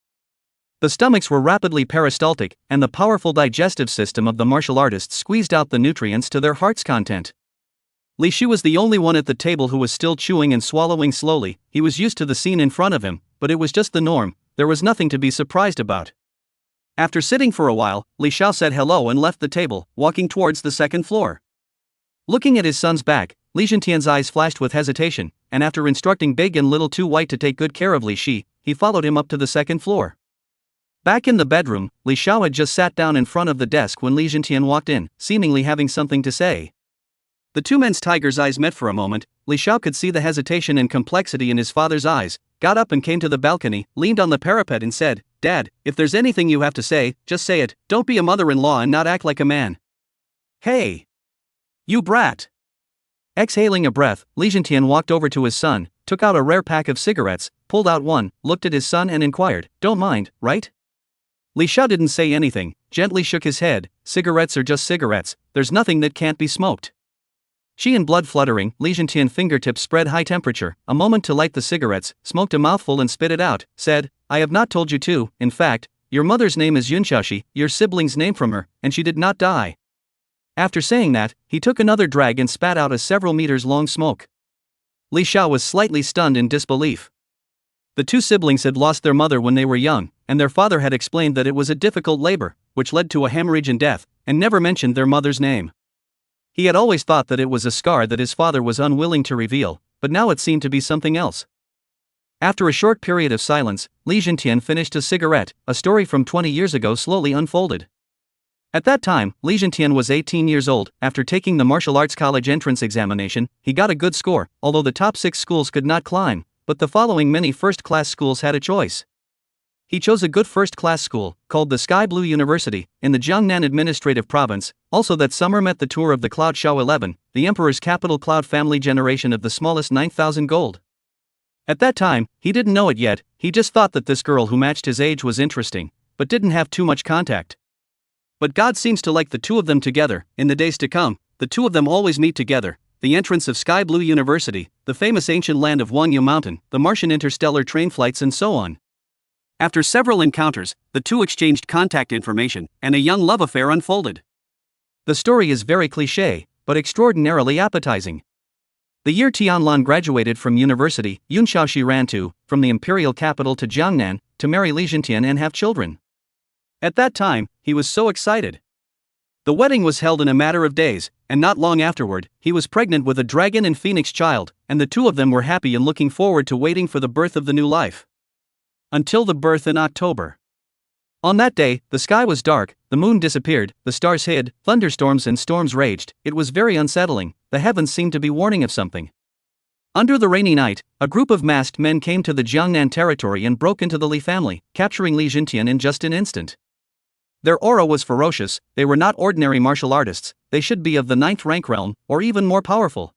The stomachs were rapidly peristaltic, and the powerful digestive system of the martial artists squeezed out the nutrients to their heart's content. Li Shi was the only one at the table who was still chewing and swallowing slowly. He was used to the scene in front of him, but it was just the norm, there was nothing to be surprised about. After sitting for a while, Li Xiao said hello and left the table, walking towards the second floor. Looking at his son's back, Li Zhentian's eyes flashed with hesitation, and after instructing Big and Little Two White to take good care of Li Shi, he followed him up to the second floor. Back in the bedroom, Li Xiao had just sat down in front of the desk when Li Zhentian walked in, seemingly having something to say. The two men's tiger's eyes met for a moment. Li Xiao could see the hesitation and complexity in his father's eyes, got up and came to the balcony, leaned on the parapet and said, "Dad, if there's anything you have to say, just say it, don't be a mother-in-law and not act like a man." "Hey! You brat!" Exhaling a breath, Li Zhentian walked over to his son, took out a rare pack of cigarettes, pulled out one, looked at his son and inquired, "Don't mind, right?" Li Xiao didn't say anything, gently shook his head. "Cigarettes are just cigarettes, there's nothing that can't be smoked." She and blood fluttering, Li Zhentian fingertips spread high temperature, a moment to light the cigarettes, smoked a mouthful and spit it out, said, "I have not told you to, in fact, your mother's name is Yunxiaoxi, your sibling's name from her, and she did not die." After saying that, he took another drag and spat out a several meters long smoke. Li Xiao was slightly stunned in disbelief. The two siblings had lost their mother when they were young, and their father had explained that it was a difficult labor, which led to a hemorrhage and death, and never mentioned their mother's name. He had always thought that it was a scar that his father was unwilling to reveal, but now it seemed to be something else. After a short period of silence, Li Zhentian finished a cigarette. A story from 20 years ago slowly unfolded. At that time, Li Zhentian was 18 years old. After taking the martial arts college entrance examination, he got a good score, although the top 6 schools could not climb, but the following many first-class schools had a choice. He chose a good first-class school, called the Sky Blue University, in the Jiangnan Administrative Province. Also that summer met the tour of the Cloud Xiao 11, the Emperor's capital Cloud family generation of the smallest 9,000 gold. At that time, he didn't know it yet, he just thought that this girl who matched his age was interesting, but didn't have too much contact. But God seems to like the two of them together. In the days to come, the two of them always meet together. The entrance of Sky Blue University, the famous ancient land of Wang Mountain, the Martian interstellar train flights and so on. After several encounters, the two exchanged contact information, and a young love affair unfolded. The story is very cliché, but extraordinarily appetizing. The year Tianlan graduated from university, Yun Xiaoxi ran from the imperial capital to Jiangnan, to marry Li Zhentian and have children. At that time, he was so excited. The wedding was held in a matter of days, and not long afterward, he was pregnant with a dragon and phoenix child, and the two of them were happy and looking forward to waiting for the birth of the new life. Until the birth in October. On that day, the sky was dark, the moon disappeared, the stars hid, thunderstorms and storms raged. It was very unsettling, the heavens seemed to be warning of something. Under the rainy night, a group of masked men came to the Jiangnan territory and broke into the Li family, capturing Li Zhentian in just an instant. Their aura was ferocious, they were not ordinary martial artists, they should be of the 9th rank realm, or even more powerful.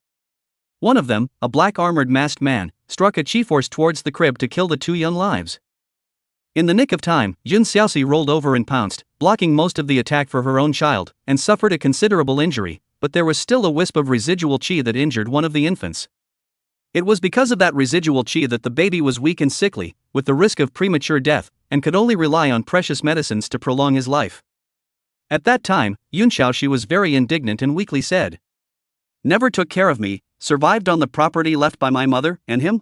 One of them, a black armored masked man, struck a chi force towards the crib to kill the two young lives. In the nick of time, Yun Xiaoxi rolled over and pounced, blocking most of the attack for her own child, and suffered a considerable injury, but there was still a wisp of residual qi that injured one of the infants. It was because of that residual qi that the baby was weak and sickly, with the risk of premature death, and could only rely on precious medicines to prolong his life. At that time, Yun Xiaoxi was very indignant and weakly said, "Never took care of me, survived on the property left by my mother and him?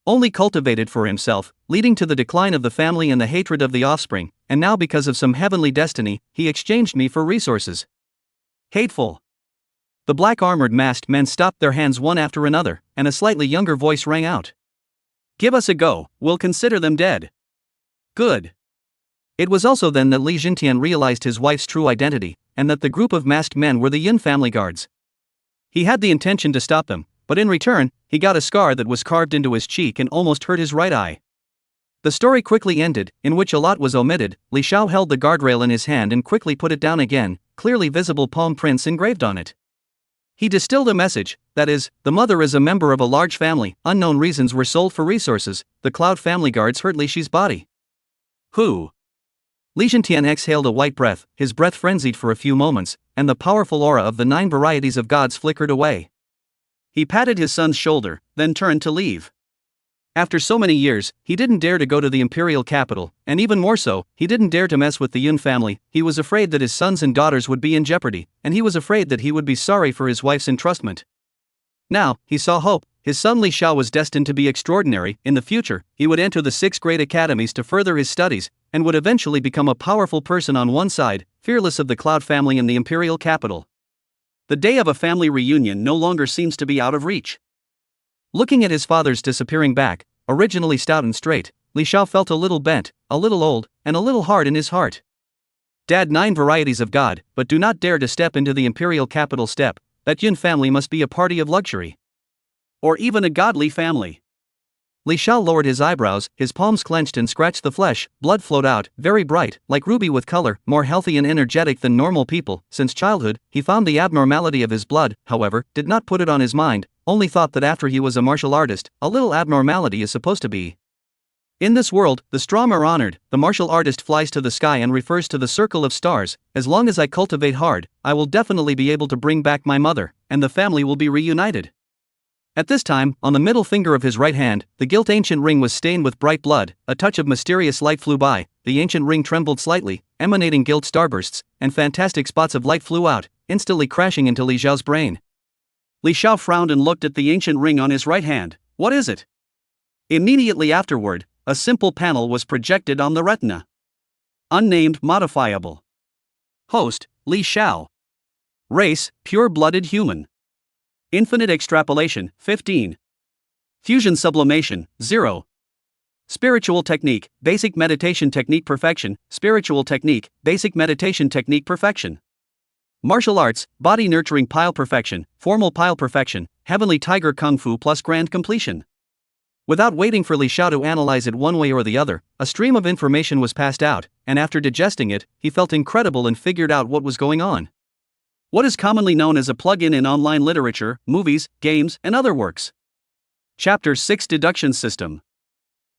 Only cultivated for himself, leading to the decline of the family and the hatred of the offspring, and now because of some heavenly destiny, he exchanged me for resources. Hateful." The black armored masked men stopped their hands one after another, and a slightly younger voice rang out. "Give us a go, we'll consider them dead." Good. It was also then that Li Zhentian realized his wife's true identity, and that the group of masked men were the Yin family guards. He had the intention to stop them, but in return, he got a scar that was carved into his cheek and almost hurt his right eye. The story quickly ended, in which a lot was omitted. Li Xiao held the guardrail in his hand and quickly put it down again, clearly visible palm prints engraved on it. He distilled a message, that is, the mother is a member of a large family, unknown reasons were sold for resources, the Cloud family guards hurt Li Shi's body. Who? Li Zhentian exhaled a white breath, his breath frenzied for a few moments, and the powerful aura of the 9 varieties of gods flickered away. He patted his son's shoulder, then turned to leave. After so many years, he didn't dare to go to the imperial capital, and even more so, he didn't dare to mess with the Yun family. He was afraid that his sons and daughters would be in jeopardy, and he was afraid that he would be sorry for his wife's entrustment. Now, he saw hope. His son Li Xiao was destined to be extraordinary. In the future, he would enter the 6 great academies to further his studies, and would eventually become a powerful person on one side, fearless of the Cloud family in the imperial capital. The day of a family reunion no longer seems to be out of reach. Looking at his father's disappearing back, originally stout and straight, Li Xiao felt a little bent, a little old, and a little hard in his heart. Dad, 9 varieties of God, but do not dare to step into the imperial capital step. That Yun family must be a party of luxury. Or even a godly family. Li Xiao lowered his eyebrows, his palms clenched and scratched the flesh, blood flowed out, very bright, like ruby with color, more healthy and energetic than normal people. Since childhood, he found the abnormality of his blood, however, did not put it on his mind, only thought that after he was a martial artist, a little abnormality is supposed to be. In this world, the strong are honored. The martial artist flies to the sky and refers to the circle of stars. As long as I cultivate hard, I will definitely be able to bring back my mother, and the family will be reunited. At this time, on the middle finger of his right hand, the gilt ancient ring was stained with bright blood. A touch of mysterious light flew by, the ancient ring trembled slightly, emanating gilt starbursts, and fantastic spots of light flew out, instantly crashing into Li Xiao's brain. Li Xiao frowned and looked at the ancient ring on his right hand. What is it? Immediately afterward, a simple panel was projected on the retina. Unnamed modifiable. Host, Li Xiao. Race, pure-blooded human. Infinite extrapolation, 15. Fusion sublimation, 0. Spiritual technique, basic meditation technique perfection, spiritual technique, basic meditation technique perfection. Martial arts, body nurturing pile perfection, formal pile perfection, heavenly tiger kung fu plus grand completion. Without waiting for Li Xiao to analyze it one way or the other, a stream of information was passed out, and after digesting it, he felt incredible and figured out what was going on. What is commonly known as a plug-in in online literature, movies, games, and other works. Chapter 6 Deduction System.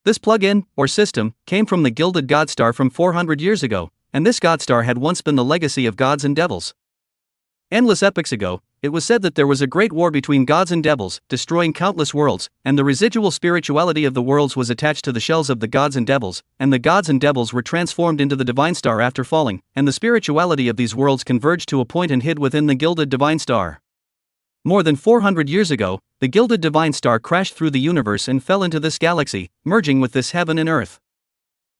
This plug-in, or system, came from the Gilded Godstar from 400 years ago, and this Godstar had once been the legacy of gods and devils. Endless epochs ago, it was said that there was a great war between gods and devils, destroying countless worlds, and the residual spirituality of the worlds was attached to the shells of the gods and devils, and the gods and devils were transformed into the divine star after falling, and the spirituality of these worlds converged to a point and hid within the gilded divine star. More than 400 years ago, the gilded divine star crashed through the universe and fell into this galaxy, merging with this heaven and earth.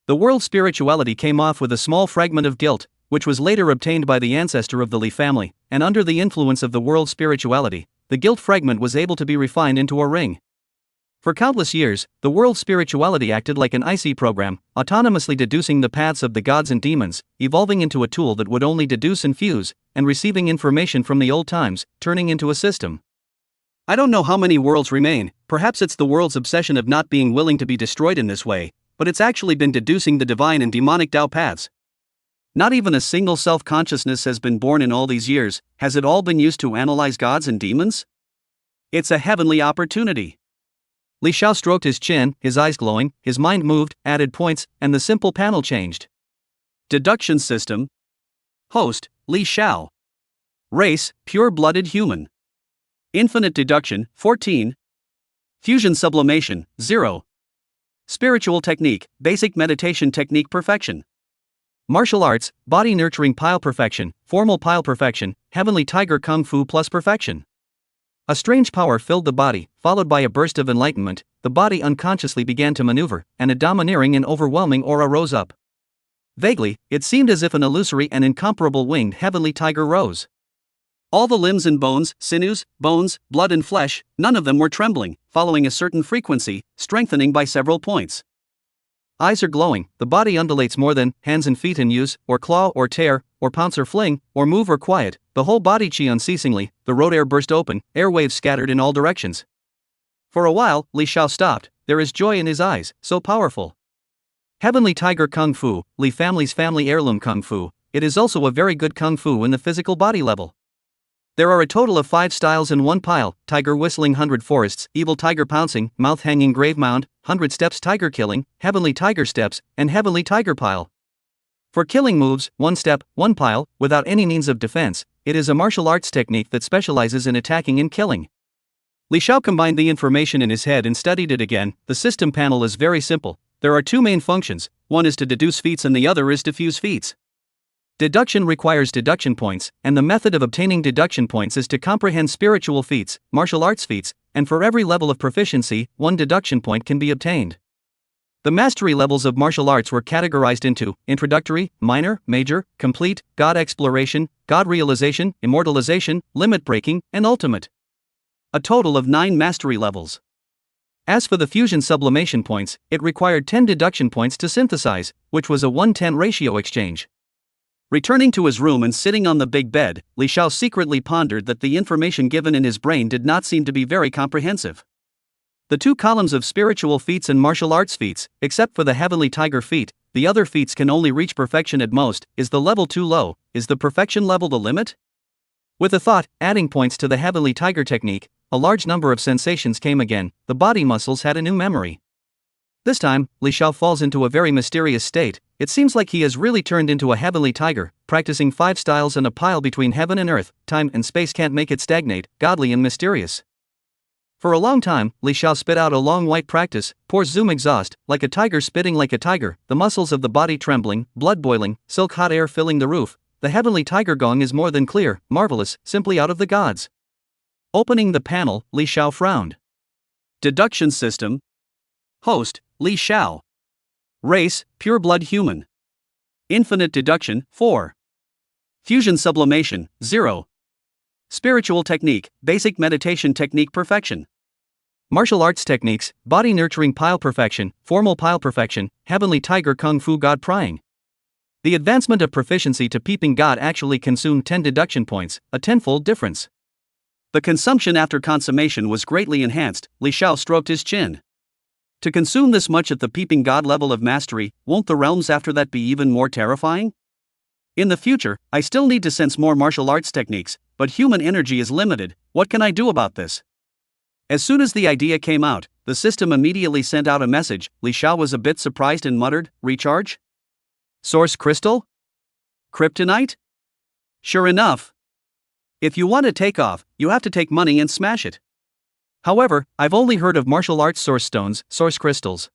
The world's spirituality came off with a small fragment of guilt, which was later obtained by the ancestor of the Li family, and under the influence of the world's spirituality, the guilt fragment was able to be refined into a ring. For countless years, the world's spirituality acted like an IC program, autonomously deducing the paths of the gods and demons, evolving into a tool that would only deduce and fuse, and receiving information from the old times, turning into a system. I don't know how many worlds remain, perhaps it's the world's obsession of not being willing to be destroyed in this way, but it's actually been deducing the divine and demonic Tao paths. Not even a single self-consciousness has been born in all these years. Has it all been used to analyze gods and demons? It's a heavenly opportunity. Li Xiao stroked his chin, his eyes glowing, his mind moved, added points, and the simple panel changed. Deduction system. Host, Li Xiao. Race, pure-blooded human. Infinite deduction, 14. Fusion sublimation, 0. Spiritual technique, basic meditation technique perfection. Martial arts, body nurturing pile perfection, formal pile perfection, heavenly tiger kung fu plus perfection. A strange power filled the body, followed by a burst of enlightenment. The body unconsciously began to maneuver, and a domineering and overwhelming aura rose up. Vaguely, it seemed as if an illusory and incomparable winged heavenly tiger rose. All the limbs and bones, sinews, bones, blood and flesh, none of them were trembling, following a certain frequency, strengthening by several points. Eyes are glowing, the body undulates more than hands and feet in use, or claw or tear, or pounce or fling, or move or quiet, the whole body chi unceasingly, the road air burst open, airwaves scattered in all directions. For a while, Li Xiao stopped, there is joy in his eyes, so powerful. Heavenly Tiger Kung Fu, Li family's family heirloom Kung Fu, it is also a very good Kung Fu in the physical body level. There are a total of 5 styles in one pile: tiger whistling, 100 forests, evil tiger pouncing, mouth hanging, grave mound, 100 steps, tiger killing, heavenly tiger steps, and heavenly tiger pile. For killing moves, 1 step, 1 pile, without any means of defense, it is a martial arts technique that specializes in attacking and killing. Li Xiao combined the information in his head and studied it again. The system panel is very simple. There are 2 main functions, one is to deduce feats and the other is to fuse feats. Deduction requires deduction points, and the method of obtaining deduction points is to comprehend spiritual feats, martial arts feats, and for every level of proficiency, 1 deduction point can be obtained. The mastery levels of martial arts were categorized into introductory, minor, major, complete, God exploration, God realization, immortalization, limit breaking, and ultimate. A total of 9 mastery levels. As for the fusion sublimation points, it required 10 deduction points to synthesize, which was a 1:10 ratio exchange. Returning to his room and sitting on the big bed, Xiao secretly pondered that the information given in his brain did not seem to be very comprehensive. The 2 columns of spiritual feats and martial arts feats, except for the heavenly tiger feat, the other feats can only reach perfection at most. Is the level too low? Is the perfection level the limit? With the thought, adding points to the heavenly tiger technique, a large number of sensations came again. The body muscles had a new memory. This time, Xiao falls into a very mysterious state. It seems like he has really turned into a heavenly tiger, practicing 5 styles and a pile between heaven and earth. Time and space can't make it stagnate, godly and mysterious. For a long time, Xiao spit out a long white practice, pours zoom exhaust, like a tiger spitting like a tiger, the muscles of the body trembling, blood boiling, silk hot air filling the roof. The heavenly tiger gong is more than clear, marvelous, simply out of the gods. Opening the panel, Xiao frowned. Deduction system. Host, Xiao. Race, pure blood human. Infinite deduction, 4. Fusion sublimation, 0. Spiritual technique, basic meditation technique perfection. Martial arts techniques, body nurturing pile perfection, formal pile perfection, heavenly tiger kung fu god prying. The advancement of proficiency to peeping god actually consumed 10 deduction points, a tenfold difference. The consumption after consummation was greatly enhanced. Xiao stroked his chin. To consume this much at the peeping god level of mastery, won't the realms after that be even more terrifying? In the future, I still need to sense more martial arts techniques, but human energy is limited. What can I do about this? As soon as the idea came out, the system immediately sent out a message. Xiao was a bit surprised and muttered, "Recharge? Source crystal? Kryptonite? Sure enough. If you want to take off, you have to take money and smash it. However, I've only heard of martial arts source stones, source crystals.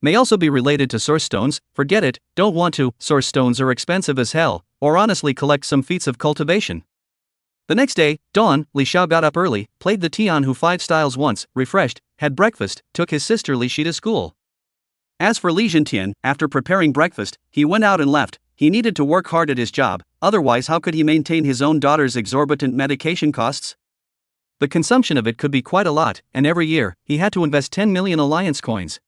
May also be related to source stones. Forget it, don't want to. Source stones are expensive as hell, or honestly collect some feats of cultivation." The next day, dawn, Xiao got up early, played the Tian Hu 5 styles once, refreshed, had breakfast, took his sister Li Shi to school. As for Li Zhentian, after preparing breakfast, he went out and left. He needed to work hard at his job, otherwise how could he maintain his own daughter's exorbitant medication costs? The consumption of it could be quite a lot, and every year, he had to invest 10 million alliance coins.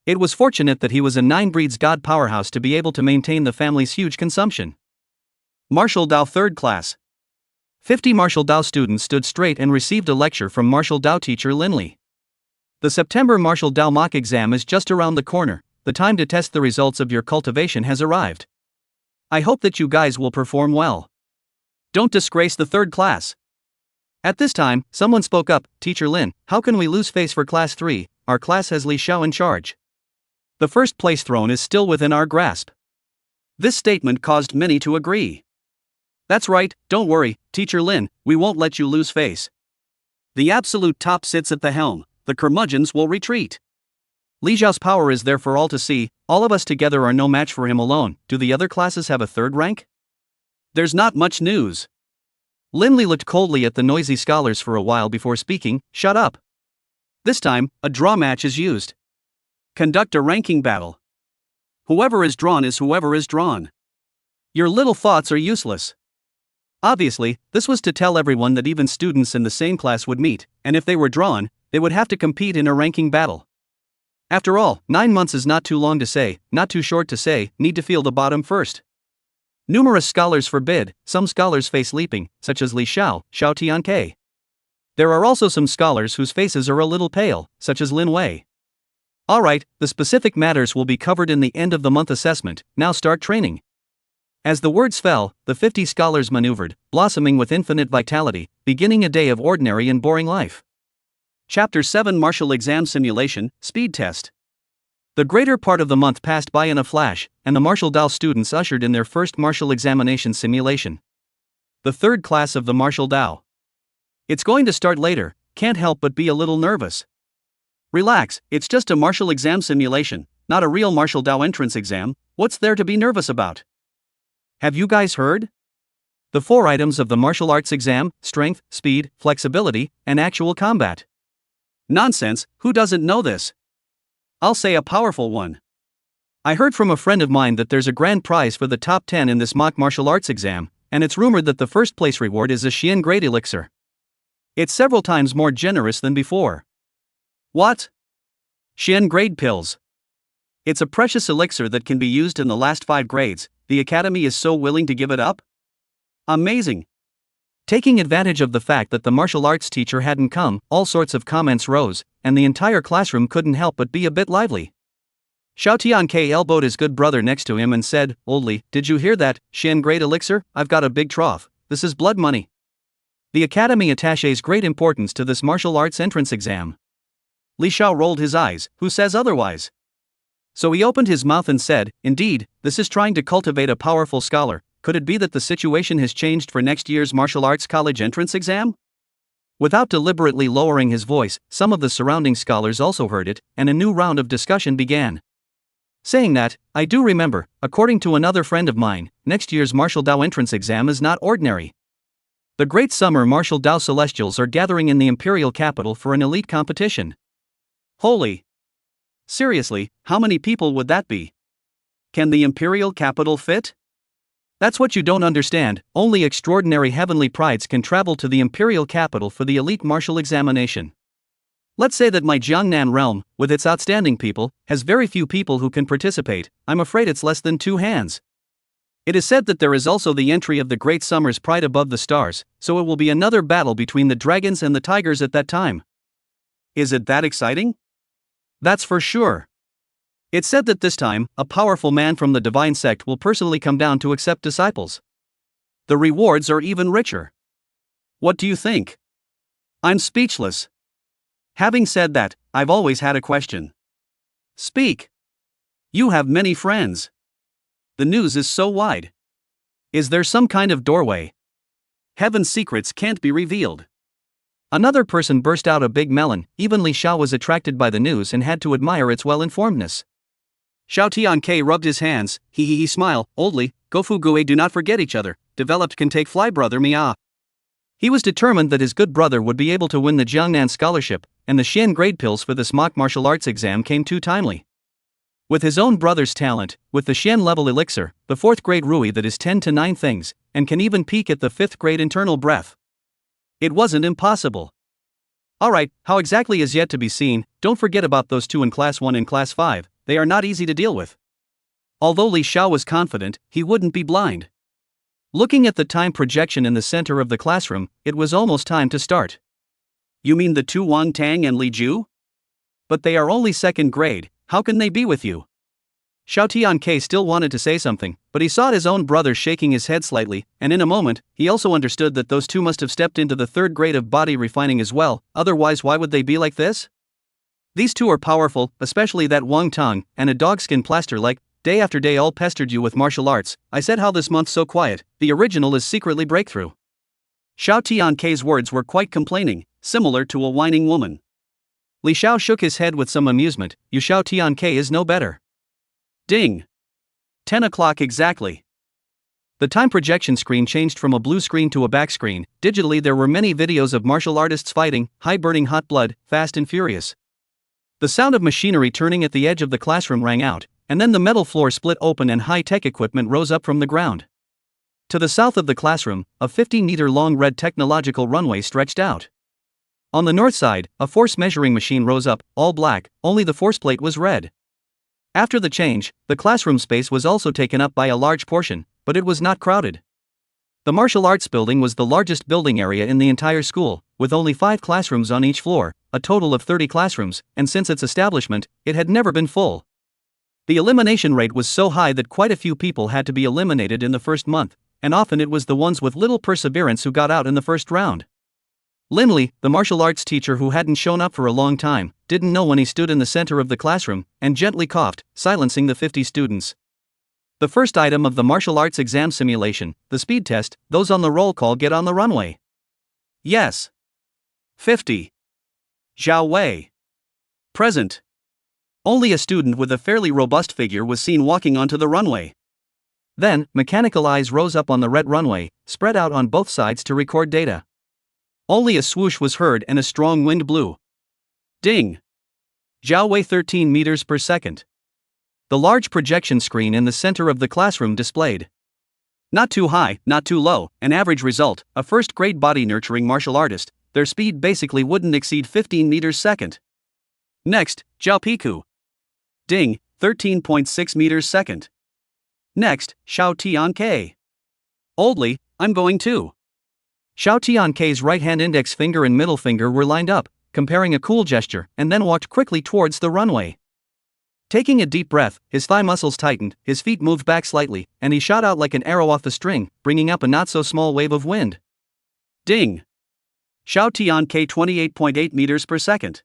It was fortunate that he was a 9 breeds god powerhouse to be able to maintain the family's huge consumption. Martial Dao 3rd class. 50 Martial Dao students stood straight and received a lecture from Martial Dao teacher Lin Li. The September Martial Dao mock exam is just around the corner. The time to test the results of your cultivation has arrived. I hope that you guys will perform well. Don't disgrace the 3rd class. At this time, someone spoke up. "Teacher Lin, how can we lose face for class 3? Our class has Li Xiao in charge. The first place throne is still within our grasp." This statement caused many to agree. "That's right, don't worry, Teacher Lin, we won't let you lose face. The absolute top sits at the helm, the curmudgeons will retreat. Li Xiao's power is there for all to see, all of us together are no match for him alone. Do the other classes have a 3rd rank? There's not much news." Lin Li looked coldly at the noisy scholars for a while before speaking. "Shut up. This time, a draw match is used. Conduct a ranking battle. Whoever is drawn is whoever is drawn. Your little thoughts are useless." Obviously, this was to tell everyone that even students in the same class would meet, and if they were drawn, they would have to compete in a ranking battle. After all, 9 months is not too long to say, not too short to say, need to feel the bottom first. Numerous scholars forbid, some scholars face leaping, such as Li Xiao, Xiao Tianke. There are also some scholars whose faces are a little pale, such as Lin Wei. Alright, the specific matters will be covered in the end of the month assessment. Now start training. As the words fell, the 50 scholars maneuvered, blossoming with infinite vitality, beginning a day of ordinary and boring life. Chapter 7 Martial Exam Simulation, Speed Test. The greater part of the month passed by in a flash, and the Martial Dao students ushered in their first martial examination simulation. The 3rd class of the Martial Dao. It's going to start later, can't help but be a little nervous. Relax, it's just a martial exam simulation, not a real Martial Dao entrance exam. What's there to be nervous about? Have you guys heard? The 4 items of the martial arts exam: strength, speed, flexibility, and actual combat. Nonsense, who doesn't know this? I'll say a powerful one. I heard from a friend of mine that there's a grand prize for the top 10 in this mock martial arts exam, and it's rumored that the first place reward is a Xian grade elixir. It's several times more generous than before. What? Xian grade pills. It's a precious elixir that can be used in the last 5 grades. The academy is so willing to give it up? Amazing. Taking advantage of the fact that the martial arts teacher hadn't come, all sorts of comments rose, and the entire classroom couldn't help but be a bit lively. Xiao Tianke elbowed his good brother next to him and said, "Oldly, did you hear that, Xian grade elixir? I've got a big trough. This is blood money." The academy attaches great importance to this martial arts entrance exam. Li Xiao rolled his eyes. Who says otherwise? So he opened his mouth and said, "Indeed, this is trying to cultivate a powerful scholar. Could it be that the situation has changed for next year's martial arts college entrance exam?" Without deliberately lowering his voice, some of the surrounding scholars also heard it, and a new round of discussion began. Saying that, I do remember, according to another friend of mine, next year's martial Dao entrance exam is not ordinary. The Great Summer Martial Dao Celestials are gathering in the imperial capital for an elite competition. Holy! Seriously, how many people would that be? Can the imperial capital fit? That's what you don't understand. Only extraordinary heavenly prides can travel to the imperial capital for the elite martial examination. Let's say that my Jiangnan realm, with its outstanding people, has very few people who can participate. I'm afraid it's less than 2 hands. It is said that there is also the entry of the Great Summer's pride above the stars, so it will be another battle between the dragons and the tigers at that time. Is it that exciting? That's for sure. It's said that this time, a powerful man from the divine sect will personally come down to accept disciples. The rewards are even richer. What do you think? I'm speechless. Having said that, I've always had a question. Speak. You have many friends. The news is so wide. Is there some kind of doorway? Heaven's secrets can't be revealed. Another person burst out a big melon. Even Li Xiao was attracted by the news and had to admire its well-informedness. Xiao Tianke rubbed his hands. He smile. Oldly, Gofu Gue, do not forget each other. Developed can take fly brother Mia. He was determined that his good brother would be able to win the Jiangnan scholarship, and the Xian grade pills for this mock martial arts exam came too timely. With his own brother's talent, with the Xian level elixir, the 4th grade Rui that is 10 to 9 things, and can even peak at the 5th grade internal breath. It wasn't impossible. Alright, how exactly is yet to be seen. Don't forget about those 2 in class 1 and class 5, they are not easy to deal with. Although Li Xiao was confident, he wouldn't be blind. Looking at the time projection in the center of the classroom, it was almost time to start. You mean the 2 Wang, Tang and Li Ju? But they are only 2nd grade, how can they be with you? Xiao Tianke still wanted to say something, but he saw his own brother shaking his head slightly, and in a moment, he also understood that those 2 must have stepped into the 3rd grade of body refining as well, otherwise why would they be like this? These 2 are powerful, especially that Wang Tang, and a dogskin plaster like, day after day all pestered you with martial arts. I said how this month so quiet, the original is secretly breakthrough. Xiao Tianke's words were quite complaining, similar to a whining woman. Li Xiao shook his head with some amusement. You Xiao Tianke is no better. Ding! 10 o'clock exactly. The time projection screen changed from a blue screen to a back screen. Digitally there were many videos of martial artists fighting, high burning hot blood, fast and furious. The sound of machinery turning at the edge of the classroom rang out, and then the metal floor split open and high-tech equipment rose up from the ground. To the south of the classroom, a 50-meter-long red technological runway stretched out. On the north side, a force measuring machine rose up, all black, only the force plate was red. After the change, the classroom space was also taken up by a large portion, but it was not crowded. The martial arts building was the largest building area in the entire school, with only 5 classrooms on each floor, a total of 30 classrooms, and since its establishment, it had never been full. The elimination rate was so high that quite a few people had to be eliminated in the first month, and often it was the ones with little perseverance who got out in the first round. Linley, the martial arts teacher who hadn't shown up for a long time, didn't know when he stood in the center of the classroom, and gently coughed, silencing the 50 students. The first item of the martial arts exam simulation, the speed test, those on the roll call get on the runway. Yes. 50. Xiao Wei. Present. Only a student with a fairly robust figure was seen walking onto the runway. Then, mechanical eyes rose up on the red runway, spread out on both sides to record data. Only a swoosh was heard and a strong wind blew. Ding! Xiao weigh 13 meters per second. The large projection screen in the center of the classroom displayed. Not too high, not too low, an average result, a first-grade body-nurturing martial artist, their speed basically wouldn't exceed 15 meters second. Next, Xiao Piku. Ding, 13.6 meters second. Next, Xiao Tian-K. Oldly, I'm going too. Xiao Tian-K's right-hand index finger and middle finger were lined up, comparing a cool gesture, and then walked quickly towards the runway. Taking a deep breath, his thigh muscles tightened, his feet moved back slightly, and he shot out like an arrow off the string, bringing up a not-so-small wave of wind. Ding! Xiao Tian-K 28.8 meters per second.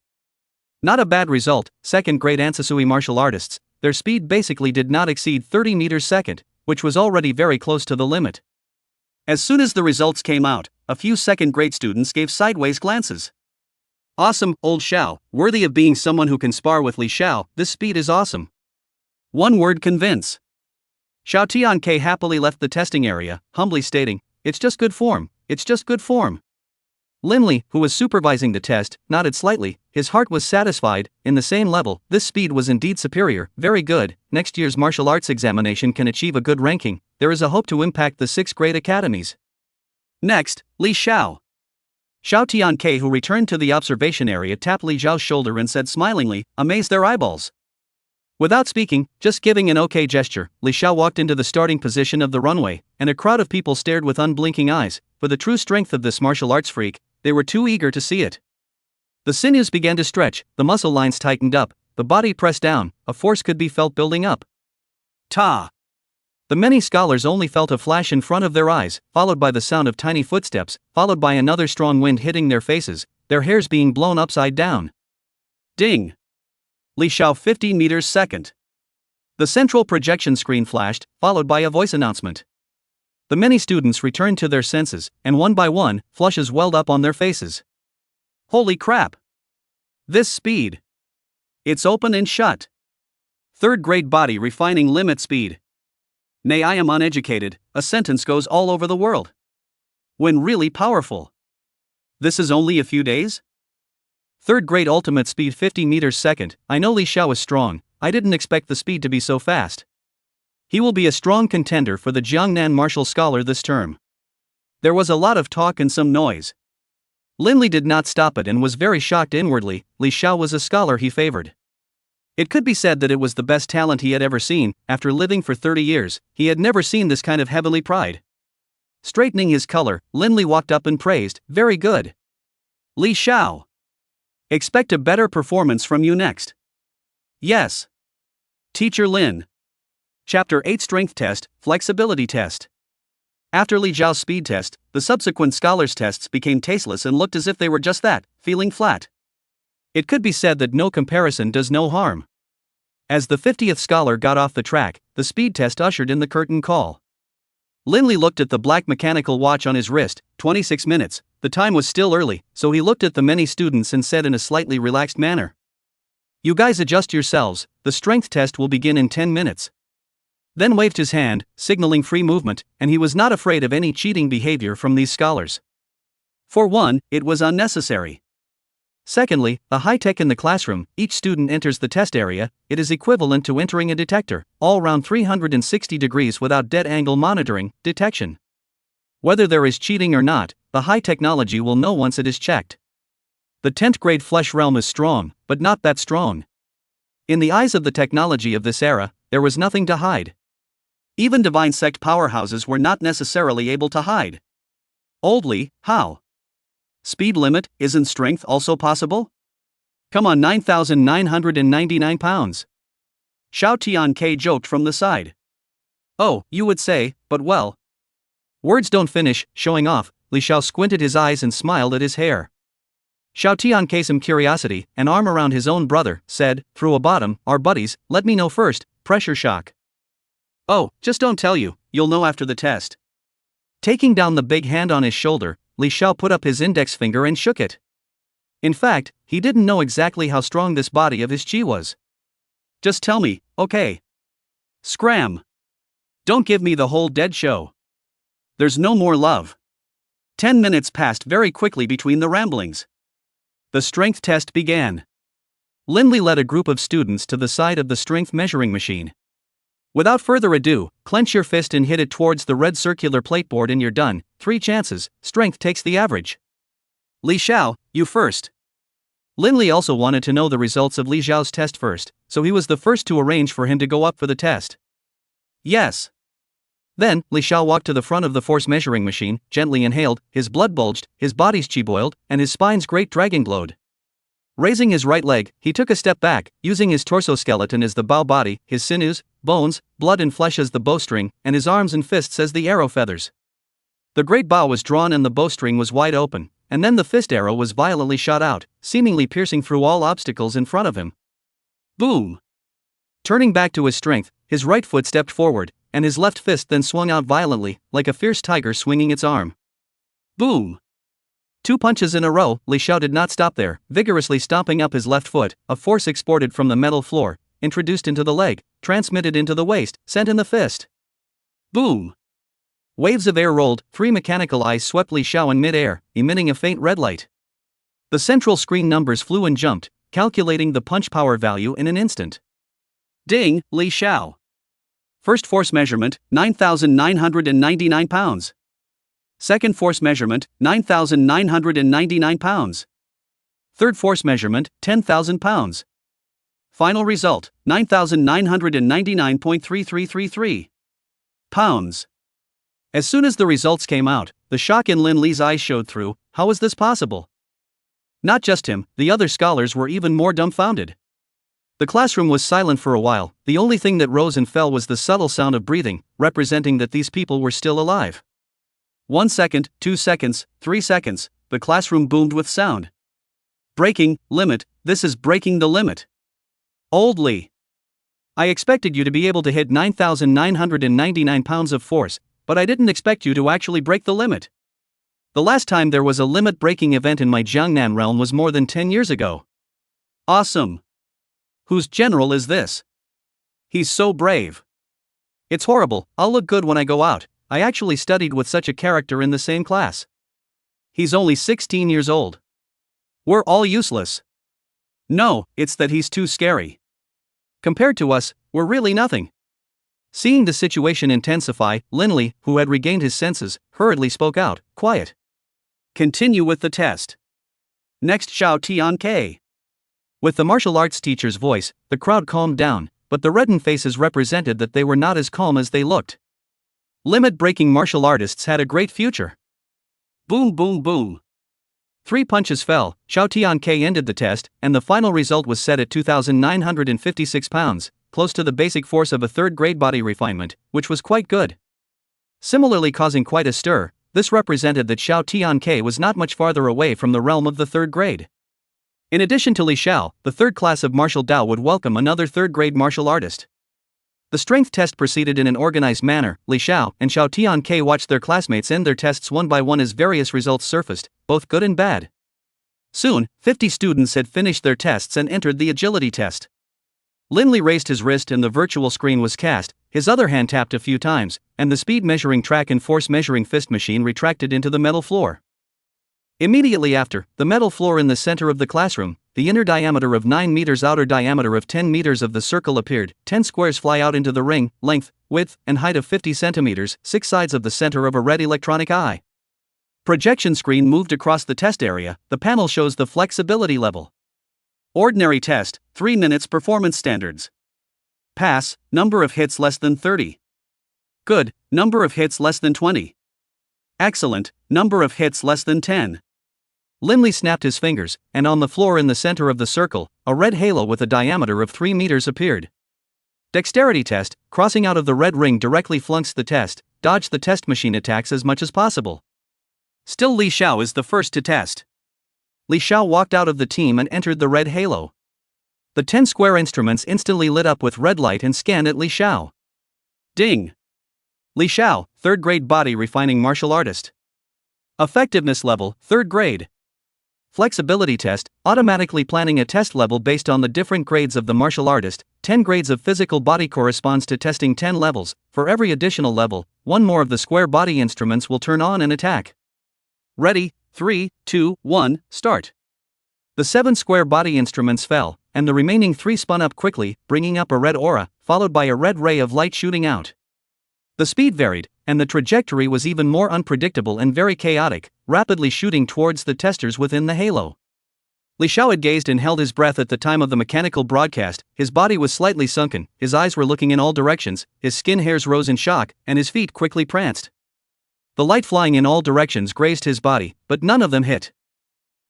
Not a bad result, second-grade Ansasui martial artists, their speed basically did not exceed 30 meters second, which was already very close to the limit. As soon as the results came out, a few second-grade students gave sideways glances. Awesome, old Xiao, worthy of being someone who can spar with Li Xiao, this speed is awesome. One word: convince. Xiao Tian-K happily left the testing area, humbly stating, "It's just good form, it's just good form." Linley, who was supervising the test, nodded slightly, his heart was satisfied, in the same level, this speed was indeed superior, very good, next year's martial arts examination can achieve a good ranking, there is a hope to impact the 6th grade academies. Next, Li Xiao. Xiao Tian-K, who returned to the observation area, tapped Li Xiao's shoulder and said smilingly, amazed their eyeballs. Without speaking, just giving an okay gesture, Li Xiao walked into the starting position of the runway, and a crowd of people stared with unblinking eyes. For the true strength of this martial arts freak, they were too eager to see it. The sinews began to stretch, the muscle lines tightened up, the body pressed down, a force could be felt building up. Ta! The many scholars only felt a flash in front of their eyes, followed by the sound of tiny footsteps, followed by another strong wind hitting their faces, their hairs being blown upside down. Ding! Li Xiao 15 meters second. The central projection screen flashed, followed by a voice announcement. The many students returned to their senses, and one by one, flushes welled up on their faces. Holy crap! This speed! It's open and shut. 3rd grade body refining limit speed. Nay, I am uneducated, a sentence goes all over the world. When really powerful. This is only a few days? 3rd grade ultimate speed 50 meters second, I know Li Xiao is strong, I didn't expect the speed to be so fast. He will be a strong contender for the Jiangnan Martial Scholar this term. There was a lot of talk and some noise. Linley did not stop it and was very shocked inwardly, Li Xiao was a scholar he favored. It could be said that it was the best talent he had ever seen, after living for 30 years, he had never seen this kind of heavenly pride. Straightening his color, Linley walked up and praised, very good. Li Xiao. Expect a better performance from you next. Yes. Teacher Lin. Chapter 8 Strength Test, Flexibility Test. After Li Xiao's speed test, the subsequent scholars' tests became tasteless and looked as if they were just that, feeling flat. It could be said that no comparison does no harm. As the 50th scholar got off the track, the speed test ushered in the curtain call. Linley looked at the black mechanical watch on his wrist, 26 minutes, the time was still early, so he looked at the many students and said in a slightly relaxed manner, "You guys adjust yourselves, the strength test will begin in 10 minutes. Then waved his hand, signaling free movement, and he was not afraid of any cheating behavior from these scholars. For one, it was unnecessary. Secondly, the high-tech in the classroom, each student enters the test area, it is equivalent to entering a detector, all round 360 degrees without dead-angle monitoring, detection. Whether there is cheating or not, the high technology will know once it is checked. The 10th grade flesh realm is strong, but not that strong. In the eyes of the technology of this era, there was nothing to hide. Even divine sect powerhouses were not necessarily able to hide. Oldly, how? Speed limit, isn't strength also possible? Come on, 9,999 pounds. Xiao Tian-K joked from the side. Oh, you would say, but well. Words don't finish, showing off, Li Xiao squinted his eyes and smiled at his hair. Xiao Tian-K, some curiosity, an arm around his own brother, said, through a bottom, our buddies, let me know first, pressure shock. Oh, just don't tell you, you'll know after the test. Taking down the big hand on his shoulder, Li Xiao put up his index finger and shook it. In fact, he didn't know exactly how strong this body of his chi was. Just tell me, okay? Scram. Don't give me the whole dead show. There's no more love. 10 minutes passed very quickly between the ramblings. The strength test began. Lindley led a group of students to the side of the strength measuring machine. Without further ado, clench your fist and hit it towards the red circular plateboard and you're done. 3 chances, strength takes the average. Li Xiao, you first. Lindley also wanted to know the results of Li Xiao's test first, so he was the first to arrange for him to go up for the test. Yes. Then, Li Xiao walked to the front of the force measuring machine, gently inhaled, his blood bulged, his body's chi boiled, and his spine's great dragon glowed. Raising his right leg, he took a step back, using his torso skeleton as the bow body, his sinews, bones, blood and flesh as the bowstring, and his arms and fists as the arrow feathers. The great bow was drawn and the bowstring was wide open, and then the fist arrow was violently shot out, seemingly piercing through all obstacles in front of him. Boom! Turning back to his strength, his right foot stepped forward, and his left fist then swung out violently, like a fierce tiger swinging its arm. Boom! 2 punches in a row. Li Xiao did not stop there, vigorously stomping up his left foot, a force exported from the metal floor, introduced into the leg, transmitted into the waist, sent in the fist. Boom! Waves of air rolled, 3 mechanical eyes swept Li Xiao in mid-air, emitting a faint red light. The central screen numbers flew and jumped, calculating the punch power value in an instant. Ding, Li Xiao. First force measurement, 9,999 pounds. Second force measurement, 9,999 pounds. Third force measurement, 10,000 pounds. Final result, 9,999.3333 pounds. As soon as the results came out, the shock in Lin Li's eyes showed through. How was this possible? Not just him, the other scholars were even more dumbfounded. The classroom was silent for a while. The only thing that rose and fell was the subtle sound of breathing, representing that these people were still alive. 1 second, 2 seconds, 3 seconds, the classroom boomed with sound. Breaking, limit, this is breaking the limit. Old Li. I expected you to be able to hit 9,999 pounds of force, but I didn't expect you to actually break the limit. The last time there was a limit-breaking event in my Jiangnan realm was more than 10 years ago. Awesome. Whose general is this? He's so brave. It's horrible. I'll look good when I go out. I actually studied with such a character in the same class. He's only 16 years old. We're all useless. No, it's that he's too scary. Compared to us, we're really nothing. Seeing the situation intensify, Lindley, who had regained his senses, hurriedly spoke out, quiet. Continue with the test. Next, Xiao Tian. With the martial arts teacher's voice, the crowd calmed down, but the reddened faces represented that they were not as calm as they looked. Limit-breaking martial artists had a great future. Boom boom boom. 3 punches fell, Xiao Tian ended the test, and the final result was set at 2,956 pounds, close to the basic force of a third-grade body refinement, which was quite good. Similarly causing quite a stir, this represented that Xiao Tian was not much farther away from the realm of the third grade. In addition to Li Xiao, the third class of martial Dao would welcome another third-grade martial artist. The strength test proceeded in an organized manner. Li Xiao and Xiao Tian watched their classmates end their tests one by one as various results surfaced, both good and bad. Soon, 50 students had finished their tests and entered the agility test. Lindley raised his wrist and the virtual screen was cast, his other hand tapped a few times, and the speed measuring track and force measuring fist machine retracted into the metal floor. Immediately after, the metal floor in the center of the classroom, the inner diameter of 9 meters, outer diameter of 10 meters of the circle appeared. 10 squares fly out into the ring, length, width, and height of 50 centimeters, 6 sides of the center of a red electronic eye. Projection screen moved across the test area. The panel shows the flexibility level. Ordinary test, 3 minutes performance standards. Pass, number of hits less than 30. Good, number of hits less than 20. Excellent, number of hits less than 10. Lindley snapped his fingers, and on the floor in the center of the circle, a red halo with a diameter of 3 meters appeared. Dexterity test, crossing out of the red ring directly flunks the test, dodge the test machine attacks as much as possible. Still Li Xiao is the first to test. Li Xiao walked out of the team and entered the red halo. The 10 square instruments instantly lit up with red light and scanned at Li Xiao. Ding! Li Xiao, 3rd grade body refining martial artist. Effectiveness level, 3rd grade. Flexibility test, automatically planning a test level based on the different grades of the martial artist. 10 grades of physical body corresponds to testing 10 levels. For every additional level, 1 more of the square body instruments will turn on and attack. Ready, 3, 2, 1, start. The 7 square body instruments fell, and the remaining 3 spun up quickly, bringing up a red aura, followed by a red ray of light shooting out. The speed varied, and the trajectory was even more unpredictable and very chaotic, rapidly shooting towards the testers within the halo. Xiao had gazed and held his breath at the time of the mechanical broadcast. His body was slightly sunken, his eyes were looking in all directions, his skin hairs rose in shock, and his feet quickly pranced. The light flying in all directions grazed his body, but none of them hit.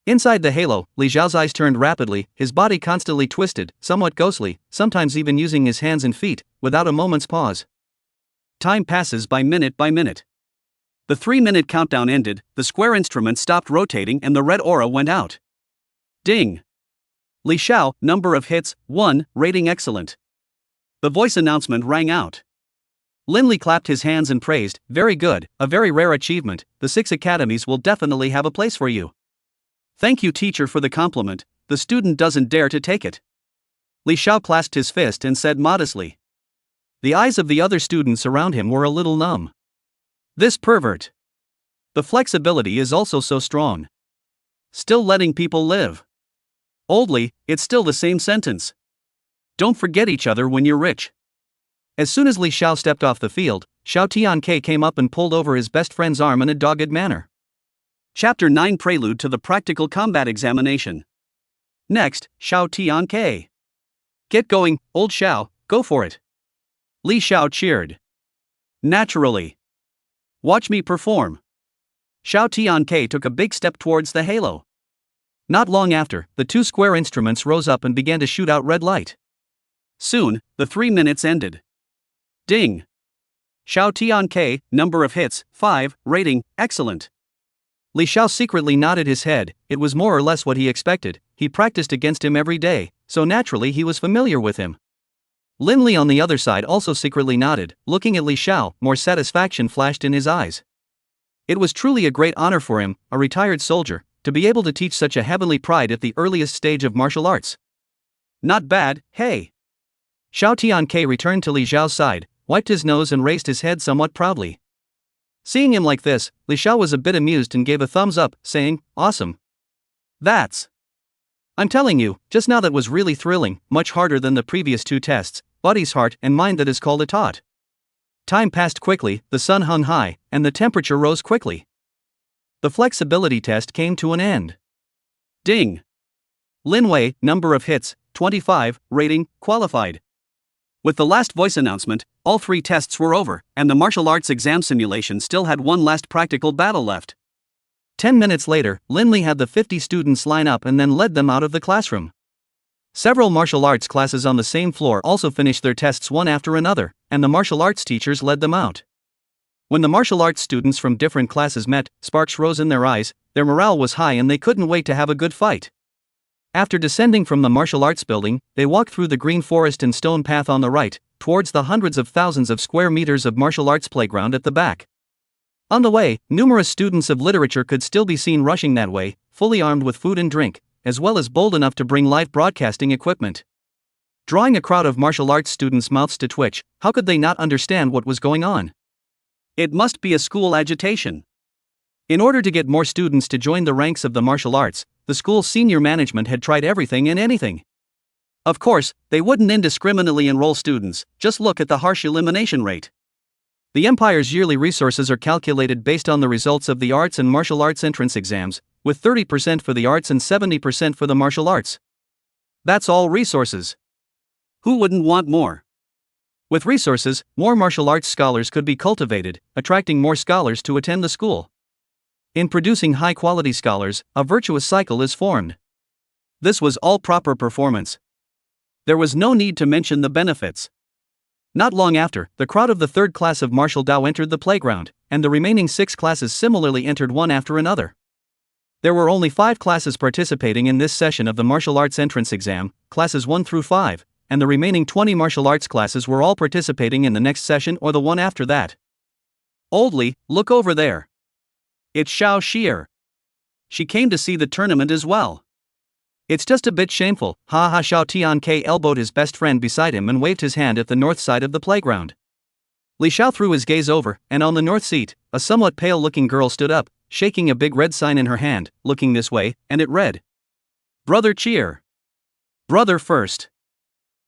Inside the halo, Xiao's eyes turned rapidly, his body constantly twisted, somewhat ghostly, sometimes even using his hands and feet, without a moment's pause. Time passes by minute by minute. The 3-minute countdown ended, the square instrument stopped rotating and the red aura went out. Ding! Xiao, number of hits, 1, rating excellent. The voice announcement rang out. Linley clapped his hands and praised, very good, a very rare achievement, the 6 academies will definitely have a place for you. Thank you teacher for the compliment, the student doesn't dare to take it. Xiao clasped his fist and said modestly. The eyes of the other students around him were a little numb. This pervert. The flexibility is also so strong. Still letting people live. Oldly, it's still the same sentence. Don't forget each other when you're rich. As soon as Xiao stepped off the field, Xiao Tianke came up and pulled over his best friend's arm in a dogged manner. Chapter 9 Prelude to the Practical Combat Examination. Next, Xiao Tianke. Get going, old Xiao, go for it. Xiao cheered. Naturally. Watch me perform. Xiao Tianke took a big step towards the halo. Not long after, the 2 square instruments rose up and began to shoot out red light. Soon, the 3 minutes ended. Ding! Xiao Tianke, number of hits, 5, rating, excellent. Xiao secretly nodded his head, it was more or less what he expected, he practiced against him every day, so naturally he was familiar with him. Linley on the other side also secretly nodded, looking at Xiao, more satisfaction flashed in his eyes. It was truly a great honor for him, a retired soldier, to be able to teach such a heavenly pride at the earliest stage of martial arts. Not bad, hey. Xiao Tianke returned to Xiao's side, wiped his nose and raised his head somewhat proudly. Seeing him like this, Xiao was a bit amused and gave a thumbs up, saying, awesome. That's. I'm telling you, just now that was really thrilling, much harder than the previous 2 tests, body's heart and mind that is called a taut. Time passed quickly, the sun hung high, and the temperature rose quickly. The flexibility test came to an end. Ding! Linwei, number of hits, 25, rating, qualified. With the last voice announcement, all 3 tests were over, and the martial arts exam simulation still had one last practical battle left. 10 minutes later, Linley had the 50 students line up and then led them out of the classroom. Several martial arts classes on the same floor also finished their tests one after another, and the martial arts teachers led them out. When the martial arts students from different classes met, sparks rose in their eyes, their morale was high and they couldn't wait to have a good fight. After descending from the martial arts building, they walked through the green forest and stone path on the right, towards the hundreds of thousands of square meters of martial arts playground at the back. On the way, numerous students of literature could still be seen rushing that way, fully armed with food and drink, as well as bold enough to bring live broadcasting equipment. Drawing a crowd of martial arts students' mouths to twitch, how could they not understand what was going on? It must be a school agitation. In order to get more students to join the ranks of the martial arts, the school's senior management had tried everything and anything. Of course, they wouldn't indiscriminately enroll students, just look at the harsh elimination rate. The Empire's yearly resources are calculated based on the results of the arts and martial arts entrance exams, with 30% for the arts and 70% for the martial arts. That's all resources. Who wouldn't want more? With resources, more martial arts scholars could be cultivated, attracting more scholars to attend the school. In producing high-quality scholars, a virtuous cycle is formed. This was all proper performance. There was no need to mention the benefits. Not long after, the crowd of the 3rd class of martial Dao entered the playground, and the remaining 6 classes similarly entered one after another. There were only 5 classes participating in this session of the martial arts entrance exam, classes 1 through 5, and the remaining 20 martial arts classes were all participating in the next session or the one after that. Oldly, look over there. It's Xiao Xier. She came to see the tournament as well. It's just a bit shameful, ha ha. Xiao Tianke elbowed his best friend beside him and waved his hand at the north side of the playground. Xiao threw his gaze over, and on the north seat, a somewhat pale-looking girl stood up, shaking a big red sign in her hand, looking this way, and it read, Brother cheer. Brother first.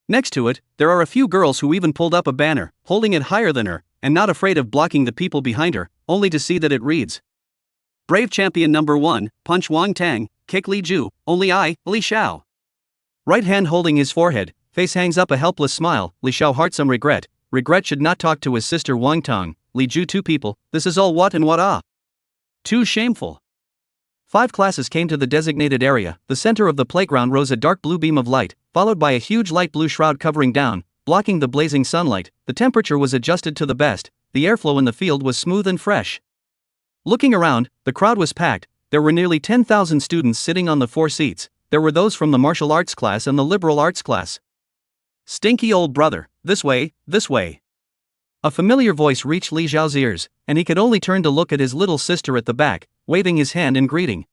Next to it, there are a few girls who even pulled up a banner, holding it higher than her, and not afraid of blocking the people behind her, only to see that it reads: Brave Champion Number 1, punch Wang Tang, kick Li Ju, only I, Li Xiao. Right hand holding his forehead, face hangs up a helpless smile, Li Xiao heart some regret should not talk to his sister Wang Tang, Li Ju two people, this is all what and what ah. Too shameful. 5 classes came to the designated area, the center of the playground rose a dark blue beam of light, followed by a huge light blue shroud covering down, blocking the blazing sunlight, the temperature was adjusted to the best, the airflow in the field was smooth and fresh. Looking around, the crowd was packed, there were nearly 10,000 students sitting on the 4 seats, there were those from the martial arts class and the liberal arts class. Stinky old brother, this way, this way. A familiar voice reached Li Xiao's ears, and he could only turn to look at his little sister at the back, waving his hand in greeting.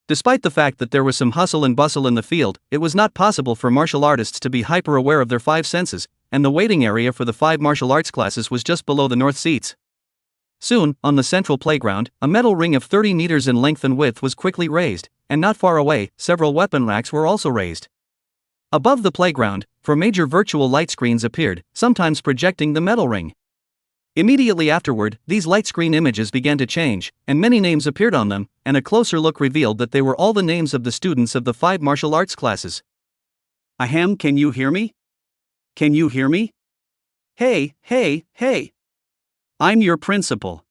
Despite the fact that there was some hustle and bustle in the field, it was not possible for martial artists to be hyper-aware of their 5 senses, and the waiting area for the 5 martial arts classes was just below the north seats. Soon, on the central playground, a metal ring of 30 meters in length and width was quickly raised, and not far away, several weapon racks were also raised. Above the playground, 4 major virtual light screens appeared, sometimes projecting the metal ring. Immediately afterward, these light screen images began to change, and many names appeared on them, and a closer look revealed that they were all the names of the students of the 5 martial arts classes. Ahem, can you hear me? Can you hear me? Hey, hey, hey! I'm your principal.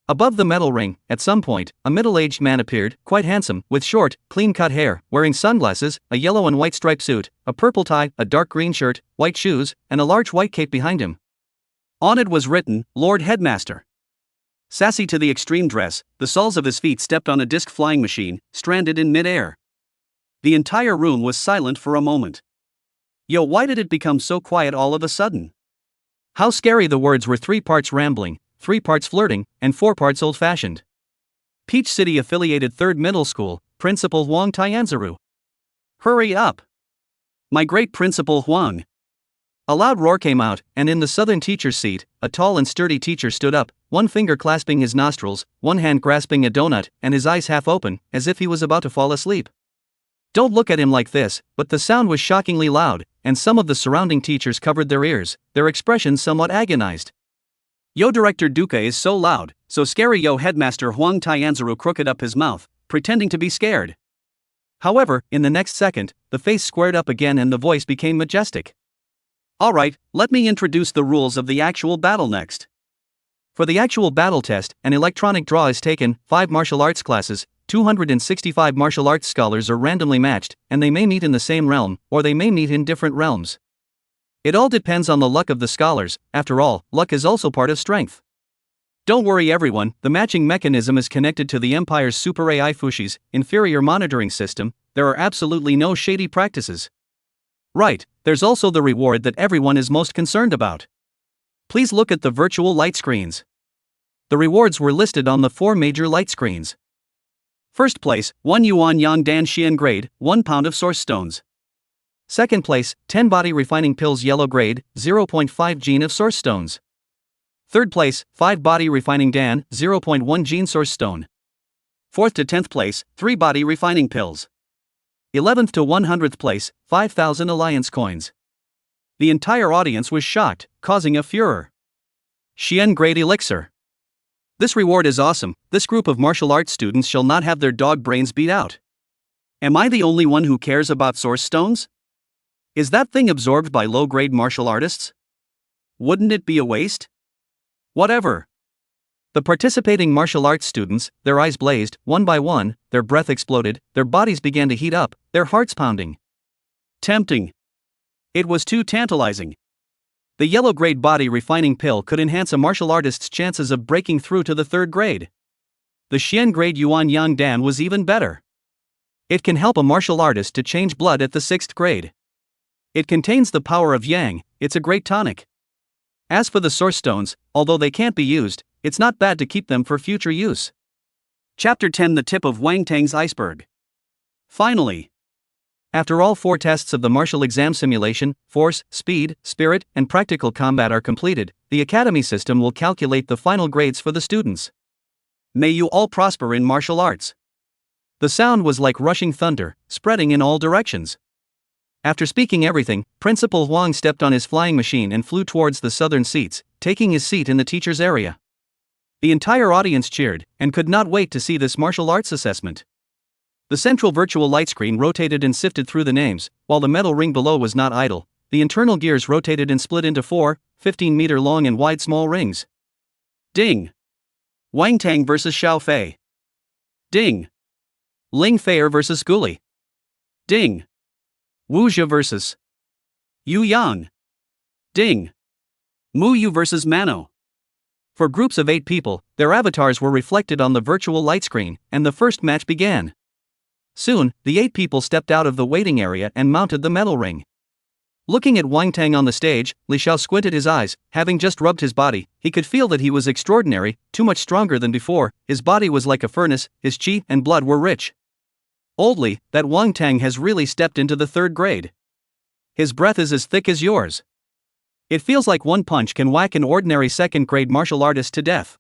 Above the metal ring, at some point, a middle-aged man appeared, quite handsome, with short, clean-cut hair, wearing sunglasses, a yellow and white striped suit, a purple tie, a dark green shirt, white shoes, and a large white cape behind him. On it was written, Lord Headmaster. Sassy to the extreme dress, the soles of his feet stepped on a disc flying machine, stranded in mid-air. The entire room was silent for a moment. Yo, why did it become so quiet all of a sudden? How scary the words were 3 parts rambling, 3 parts flirting, and 4 parts old-fashioned. Peach City affiliated 3rd Middle School, Principal Huang Tianziru. Hurry up! My great Principal Huang! A loud roar came out, and in the southern teacher's seat, a tall and sturdy teacher stood up, one finger clasping his nostrils, one hand grasping a donut, and his eyes half open, as if he was about to fall asleep. Don't look at him like this, but the sound was shockingly loud, and some of the surrounding teachers covered their ears, their expressions somewhat agonized. Yo, Director Duca is so loud, so scary. Yo, Headmaster Huang Tianziru crooked up his mouth, pretending to be scared. However, in the next second, the face squared up again and the voice became majestic. Alright, let me introduce the rules of the actual battle next. For the actual battle test, an electronic draw is taken, 5 martial arts classes, 265 martial arts scholars are randomly matched, and they may meet in the same realm, or they may meet in different realms. It all depends on the luck of the scholars, after all, luck is also part of strength. Don't worry everyone, the matching mechanism is connected to the Empire's Super AI Fushi's inferior monitoring system, there are absolutely no shady practices. Right, there's also the reward that everyone is most concerned about. Please look at the virtual light screens. The rewards were listed on the 4 major light screens. First place, 1 yuan yang dan xian grade, 1 pound of source stones. Second place, 10 body refining pills yellow grade, 0.5 gene of source stones. Third place, 5 body refining dan, 0.1 gene source stone. Fourth to 10th place, 3 body refining pills. 11th to 100th place, 5,000 alliance coins. The entire audience was shocked, causing a furor. Xian grade elixir. This reward is awesome, this group of martial arts students shall not have their dog brains beat out. Am I the only one who cares about source stones? Is that thing absorbed by low-grade martial artists? Wouldn't it be a waste? Whatever. The participating martial arts students, their eyes blazed, one by one, their breath exploded, their bodies began to heat up, their hearts pounding. Tempting. It was too tantalizing. The yellow grade body refining pill could enhance a martial artist's chances of breaking through to the 3rd grade. The Xian grade Yuan Yang Dan was even better. It can help a martial artist to change blood at the 6th grade. It contains the power of Yang, it's a great tonic. As for the source stones, although they can't be used, it's not bad to keep them for future use. Chapter 10, the tip of Wang Tang's iceberg. Finally. After all 4 tests of the martial exam simulation, force, speed, spirit, and practical combat are completed, the academy system will calculate the final grades for the students. May you all prosper in martial arts. The sound was like rushing thunder, spreading in all directions. After speaking everything, Principal Wang stepped on his flying machine and flew towards the southern seats, taking his seat in the teacher's area. The entire audience cheered, and could not wait to see this martial arts assessment. The central virtual light screen rotated and sifted through the names, while the metal ring below was not idle. The internal gears rotated and split into 4, 15-meter long and wide small rings. Ding! Wang Tang vs Xiao Fei. Ding! Ling Feier vs Guli. Ding! Wu Jia vs Yu Yang. Ding! Mu Yu vs Mano. For groups of 8 people, their avatars were reflected on the virtual light screen, and the first match began. Soon, the 8 people stepped out of the waiting area and mounted the metal ring. Looking at Wang Tang on the stage, Li Xiao squinted his eyes. Having just rubbed his body, he could feel that he was extraordinary, too much stronger than before. His body was like a furnace, his qi and blood were rich. Oldly, that Wang Tang has really stepped into the 3rd grade. His breath is as thick as yours. It feels like one punch can whack an ordinary 2nd grade martial artist to death.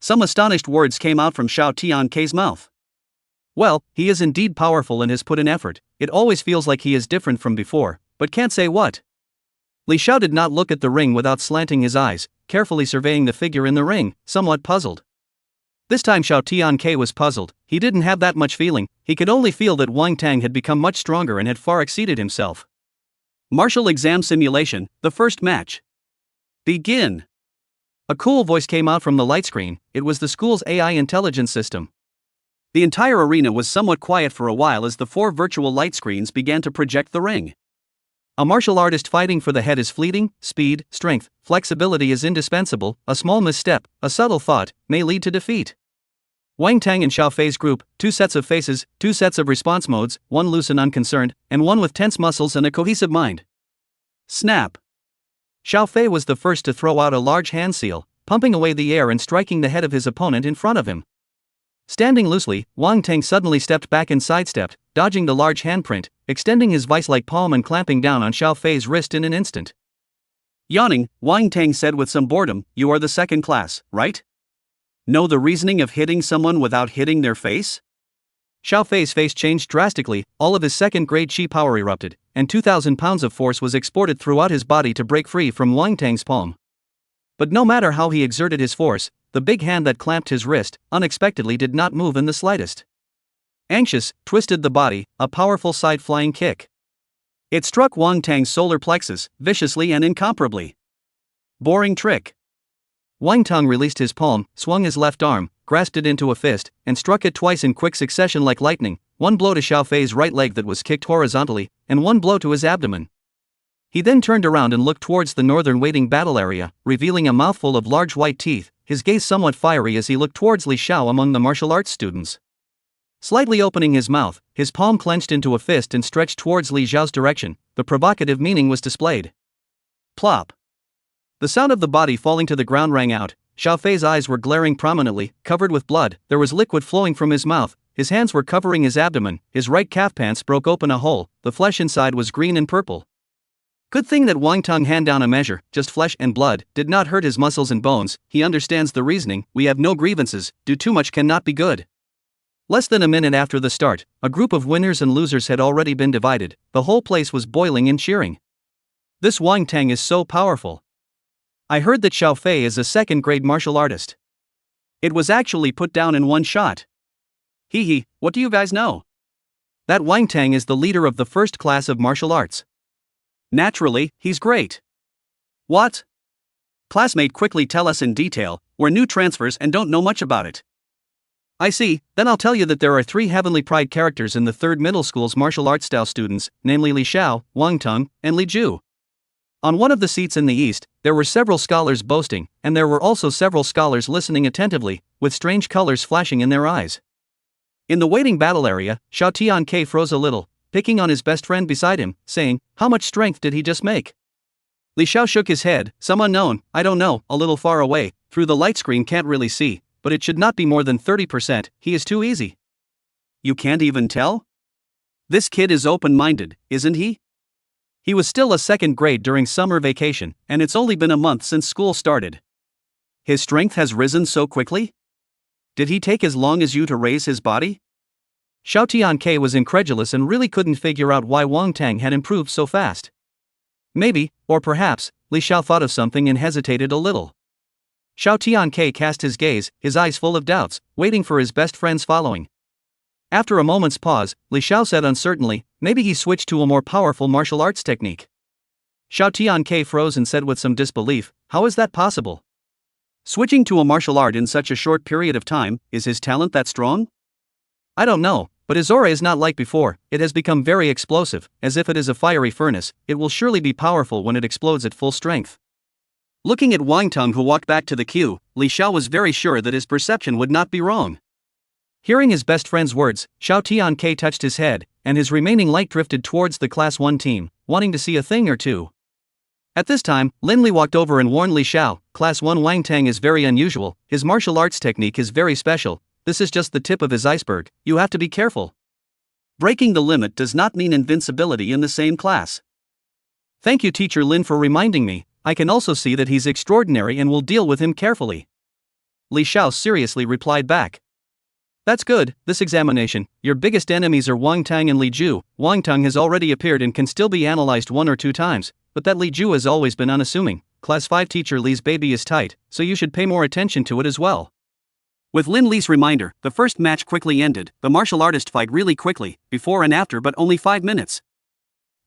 Some astonished words came out from Xiao Tiankei's mouth. Well, he is indeed powerful and has put in effort. It always feels like he is different from before, but can't say what. Li Xiao did not look at the ring without slanting his eyes, carefully surveying the figure in the ring, somewhat puzzled. This time Xiao Tiankei was puzzled. He didn't have that much feeling, he could only feel that Wang Tang had become much stronger and had far exceeded himself. Martial exam simulation, the first match. Begin! A cool voice came out from the light screen. It was the school's AI intelligence system. The entire arena was somewhat quiet for a while as the 4 virtual light screens began to project the ring. A martial artist fighting for the head is fleeting, speed, strength, flexibility is indispensable, a small misstep, a subtle thought, may lead to defeat. Wang Tang and Xiao Fei's group, 2 sets of faces, 2 sets of response modes, one loose and unconcerned, and one with tense muscles and a cohesive mind. Snap! Xiao Fei was the first to throw out a large hand seal, pumping away the air and striking the head of his opponent in front of him. Standing loosely, Wang Tang suddenly stepped back and sidestepped, dodging the large handprint, extending his vice-like palm and clamping down on Xiao Fei's wrist in an instant. Yawning, Wang Tang said with some boredom, "You are the 2nd class, right? Know the reasoning of hitting someone without hitting their face?" Xiao Fei's face changed drastically, all of his 2nd grade qi power erupted, and 2,000 pounds of force was exported throughout his body to break free from Wang Tang's palm. But no matter how he exerted his force, the big hand that clamped his wrist, unexpectedly did not move in the slightest. Anxious, twisted the body, a powerful side-flying kick. It struck Wang Tang's solar plexus, viciously and incomparably. Boring trick. Wang Tang released his palm, swung his left arm, grasped it into a fist, and struck it twice in quick succession like lightning, one blow to Xiao Fei's right leg that was kicked horizontally, and one blow to his abdomen. He then turned around and looked towards the northern waiting battle area, revealing a mouthful of large white teeth, his gaze somewhat fiery as he looked towards Li Xiao among the martial arts students. Slightly opening his mouth, his palm clenched into a fist and stretched towards Li Xiao's direction, the provocative meaning was displayed. Plop! The sound of the body falling to the ground rang out. Xiao Fei's eyes were glaring prominently, covered with blood, there was liquid flowing from his mouth, his hands were covering his abdomen, his right calf pants broke open a hole, the flesh inside was green and purple. Good thing that Wang Tang hand down a measure, just flesh and blood, did not hurt his muscles and bones, he understands the reasoning, we have no grievances, do too much cannot be good. Less than a minute after the start, a group of winners and losers had already been divided, the whole place was boiling and cheering. This Wang Tang is so powerful. I heard that Xiao Fei is a 2nd grade martial artist. It was actually put down in one shot. Hee, what do you guys know? That Wang Tang is the leader of the 1st class of martial arts. Naturally, he's great. What? Classmate, quickly tell us in detail, we're new transfers and don't know much about it. I see, then I'll tell you that there are 3 Heavenly Pride characters in the 3rd middle school's martial arts style students, namely Li Xiao, Wang Tang, and Li Ju. On one of the seats in the east, there were several scholars boasting, and there were also several scholars listening attentively, with strange colors flashing in their eyes. In the waiting battle area, Xiao Tiankei froze a little, picking on his best friend beside him, saying, "How much strength did he just make?" Li Xiao shook his head, "Some unknown, I don't know, a little far away, through the light screen can't really see, but it should not be more than 30%, he is too easy." You can't even tell? This kid is open-minded, isn't he? He was still a 2nd grade during summer vacation, and it's only been a month since school started. His strength has risen so quickly? Did he take as long as you to raise his body? Xiao Tianke was incredulous and really couldn't figure out why Wang Tang had improved so fast. Maybe, or perhaps, Li Xiao thought of something and hesitated a little. Xiao Tianke cast his gaze, his eyes full of doubts, waiting for his best friend's following. After a moment's pause, Li Xiao said uncertainly, maybe he switched to a more powerful martial arts technique. Xiao Tianke froze and said with some disbelief, how is that possible? Switching to a martial art in such a short period of time, is his talent that strong? I don't know, but his aura is not like before, it has become very explosive, as if it is a fiery furnace, it will surely be powerful when it explodes at full strength. Looking at Wang Tang who walked back to the queue, Li Xiao was very sure that his perception would not be wrong. Hearing his best friend's words, Xiao Tianke touched his head, and his remaining light drifted towards the Class 1 team, wanting to see a thing or two. At this time, Lin Li walked over and warned Li Xiao, Class 1 Wang Tang is very unusual, his martial arts technique is very special, this is just the tip of his iceberg, you have to be careful. Breaking the limit does not mean invincibility in the same class. Thank you Teacher Lin for reminding me, I can also see that he's extraordinary and will deal with him carefully. Li Xiao seriously replied back. That's good, this examination, your biggest enemies are Wang Tang and Li Ju. Wang Tang has already appeared and can still be analyzed 1 or 2 times, but that Li Ju has always been unassuming. Class 5 Teacher Li's baby is tight, so you should pay more attention to it as well. With Lin Li's reminder, the first match quickly ended, the martial artist fight really quickly, before and after but only 5 minutes.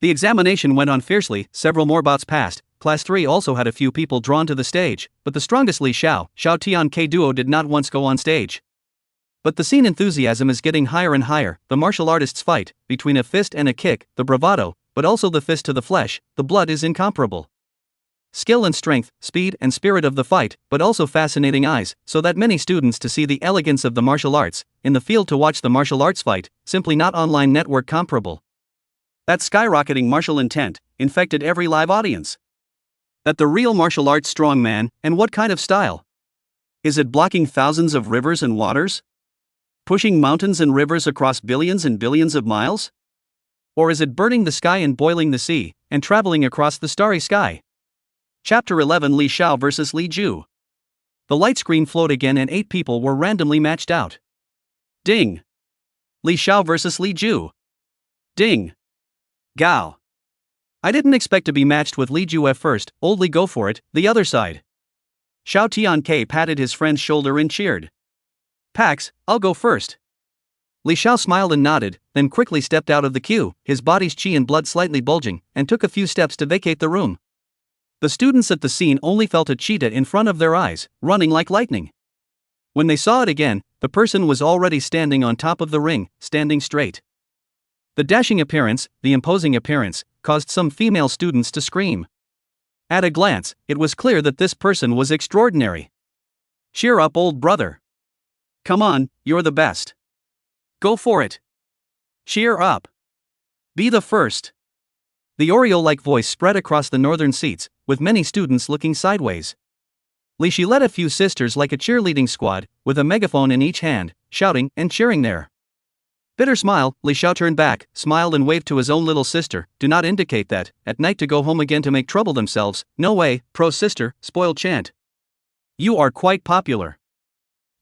The examination went on fiercely, several more bouts passed, Class 3 also had a few people drawn to the stage, but the strongest Li Xiao, Xiao Tianke duo did not once go on stage. But the scene enthusiasm is getting higher and higher, the martial artists fight, between a fist and a kick, the bravado, but also the fist to the flesh, the blood is incomparable. Skill and strength, speed and spirit of the fight, but also fascinating eyes, so that many students to see the elegance of the martial arts, in the field to watch the martial arts fight, simply not online network comparable. That skyrocketing martial intent, infected every live audience. That the real martial arts strong man, and what kind of style? Is it blocking thousands of rivers and waters? Pushing mountains and rivers across billions and billions of miles? Or is it burning the sky and boiling the sea, and traveling across the starry sky? Chapter 11 Li Xiao vs Li Ju. The light screen flowed again and 8 people were randomly matched out. Ding. Li Xiao vs Li Ju. Ding. Gao. I didn't expect to be matched with Li Ju at first, old Li go for it, the other side. Xiao Tianke patted his friend's shoulder and cheered. Pax, I'll go first. Li Xiao smiled and nodded, then quickly stepped out of the queue, his body's qi and blood slightly bulging, and took a few steps to vacate the room. The students at the scene only felt a cheetah in front of their eyes, running like lightning. When they saw it again, the person was already standing on top of the ring, standing straight. The dashing appearance, the imposing appearance, caused some female students to scream. At a glance, it was clear that this person was extraordinary. Cheer up, old brother. Come on, you're the best. Go for it. Cheer up. Be the first. The Oriole-like voice spread across the northern seats, with many students looking sideways. Li Shi led a few sisters like a cheerleading squad, with a megaphone in each hand, shouting and cheering there. Bitter smile, Li Xiao turned back, smiled and waved to his own little sister, do not indicate that, at night to go home again to make trouble themselves, no way, pro sister, spoiled chant. You are quite popular.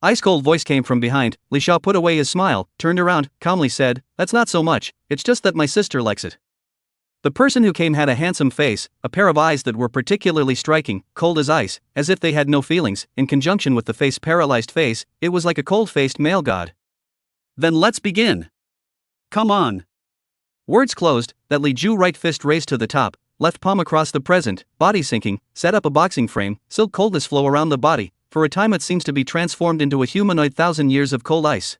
Ice-cold voice came from behind, Li Xiao put away his smile, turned around, calmly said, that's not so much, it's just that my sister likes it. The person who came had a handsome face, a pair of eyes that were particularly striking, cold as ice, as if they had no feelings, in conjunction with the face paralyzed face, it was like a cold-faced male god. Then let's begin. Come on. Words closed, that Li Ju right fist raised to the top, left palm across the present, body sinking, set up a boxing frame, silk coldness flow around the body, for a time it seems to be transformed into a humanoid 1,000 years of cold ice.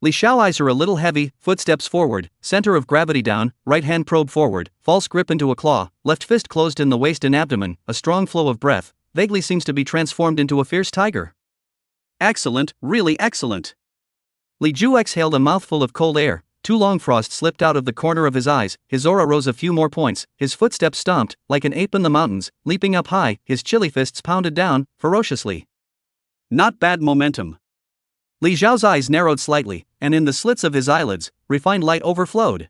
Li Xiao eyes are a little heavy, footsteps forward, center of gravity down, right hand probe forward, false grip into a claw, left fist closed in the waist and abdomen, a strong flow of breath, vaguely seems to be transformed into a fierce tiger. Excellent, really excellent. Li Ju exhaled a mouthful of cold air, too long frost slipped out of the corner of his eyes, his aura rose a few more points, his footsteps stomped, like an ape in the mountains, leaping up high, his chilly fists pounded down, ferociously. Not bad momentum. Li Xiao's eyes narrowed slightly, and in the slits of his eyelids, refined light overflowed.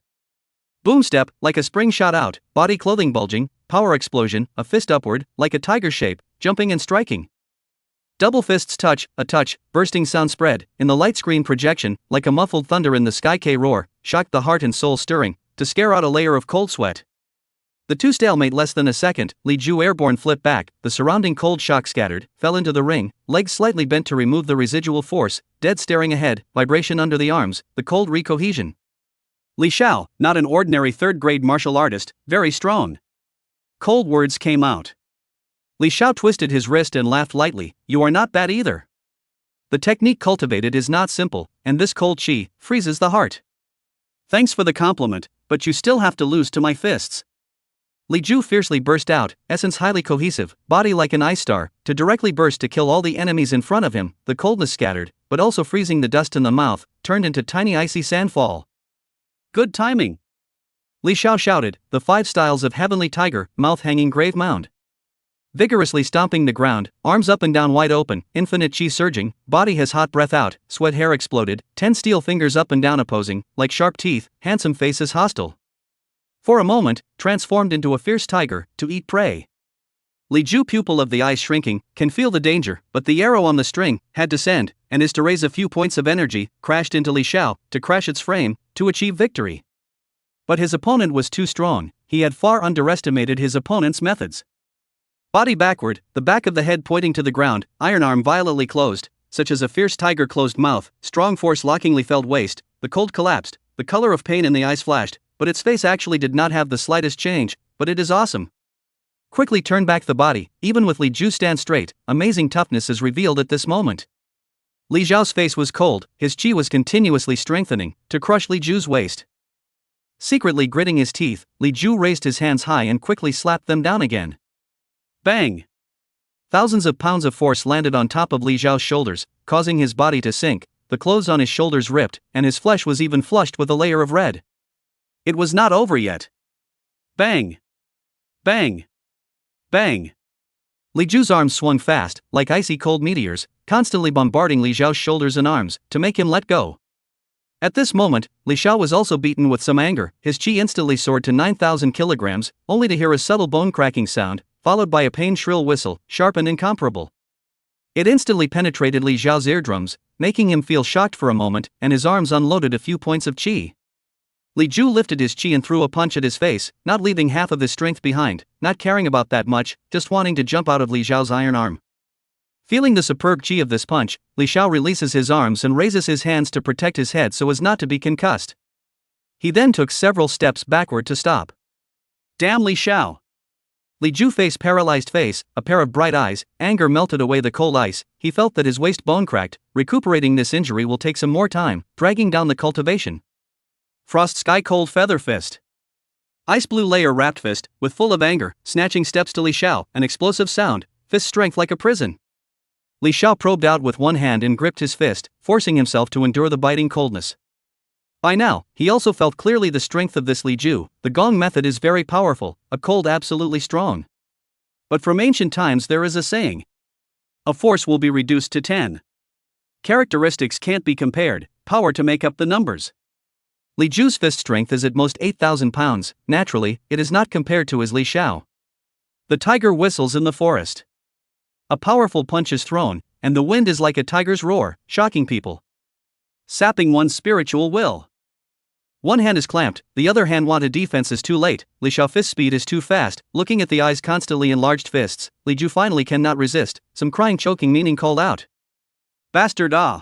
Boom step, like a spring shot out, body clothing bulging, power explosion, a fist upward, like a tiger shape, jumping and striking. Double fists touch, a touch, bursting sound spread, in the light screen projection, like a muffled thunder in the sky. K roar, shocked the heart and soul stirring, to scare out a layer of cold sweat. The two stalemate less than a second, Li Ju airborne flipped back, the surrounding cold shock scattered, fell into the ring, legs slightly bent to remove the residual force, dead staring ahead, vibration under the arms, the cold recohesion. Li Xiao, not an ordinary third-grade martial artist, very strong. Cold words came out. Li Xiao twisted his wrist and laughed lightly, you are not bad either. The technique cultivated is not simple, and this cold chi freezes the heart. Thanks for the compliment, but you still have to lose to my fists. Li Ju fiercely burst out, essence highly cohesive, body like an ice star, to directly burst to kill all the enemies in front of him, the coldness scattered, but also freezing the dust in the mouth, turned into tiny icy sandfall. Good timing. Li Xiao shouted, the 5 styles of heavenly tiger, mouth hanging grave mound. Vigorously stomping the ground, arms up and down wide open, infinite chi surging, body has hot breath out, sweat hair exploded, 10 steel fingers up and down opposing, like sharp teeth, handsome faces hostile. For a moment, transformed into a fierce tiger, to eat prey. Li Ju, pupil of the eyes shrinking, can feel the danger, but the arrow on the string had to send, and is to raise a few points of energy, crashed into Li Xiao, to crash its frame, to achieve victory. But his opponent was too strong, he had far underestimated his opponent's methods. Body backward, the back of the head pointing to the ground, iron arm violently closed, such as a fierce tiger closed mouth, strong force lockingly felled waist, the cold collapsed, the color of pain in the eyes flashed, but its face actually did not have the slightest change, but it is awesome. Quickly turn back the body, even with Li Ju stand straight, amazing toughness is revealed at this moment. Li Xiao's face was cold, his chi was continuously strengthening, to crush Li Ju's waist. Secretly gritting his teeth, Li Ju raised his hands high and quickly slapped them down again. Bang! Thousands of pounds of force landed on top of Li Xiao's shoulders, causing his body to sink, the clothes on his shoulders ripped, and his flesh was even flushed with a layer of red. It was not over yet. Bang! Bang! Bang! Li Ju's arms swung fast, like icy cold meteors, constantly bombarding Li Xiao's shoulders and arms, to make him let go. At this moment, Li Xiao was also beaten with some anger, his chi instantly soared to 9,000 kilograms, only to hear a subtle bone-cracking sound, followed by a pain-shrill whistle, sharp and incomparable. It instantly penetrated Li Xiao's eardrums, making him feel shocked for a moment, and his arms unloaded a few points of chi. Li Ju lifted his chi and threw a punch at his face, not leaving half of his strength behind, not caring about that much, just wanting to jump out of Li Xiao's iron arm. Feeling the superb chi of this punch, Li Xiao releases his arms and raises his hands to protect his head so as not to be concussed. He then took several steps backward to stop. Damn Li Xiao! Li Ju face paralyzed face, a pair of bright eyes, anger melted away the cold ice, he felt that his waist bone cracked, recuperating this injury will take some more time, dragging down the cultivation. Frost sky cold feather fist. Ice blue layer wrapped fist, with full of anger, snatching steps to Li Xiao, an explosive sound, fist strength like a prison. Li Xiao probed out with one hand and gripped his fist, forcing himself to endure the biting coldness. By now, he also felt clearly the strength of this Li Ju, the gong method is very powerful, a cold absolutely strong. But from ancient times there is a saying. A force will be reduced to 10. Characteristics can't be compared, power to make up the numbers. Li Ju's fist strength is at most 8,000 pounds, naturally, it is not compared to his Li Xiao. The tiger whistles in the forest. A powerful punch is thrown, and the wind is like a tiger's roar, shocking people. Sapping one's spiritual will. One hand is clamped, the other hand wanted defense is too late, Li Xiao fist speed is too fast, looking at the eyes constantly enlarged fists, Li Ju finally cannot resist, some crying choking meaning called out. Bastard ah!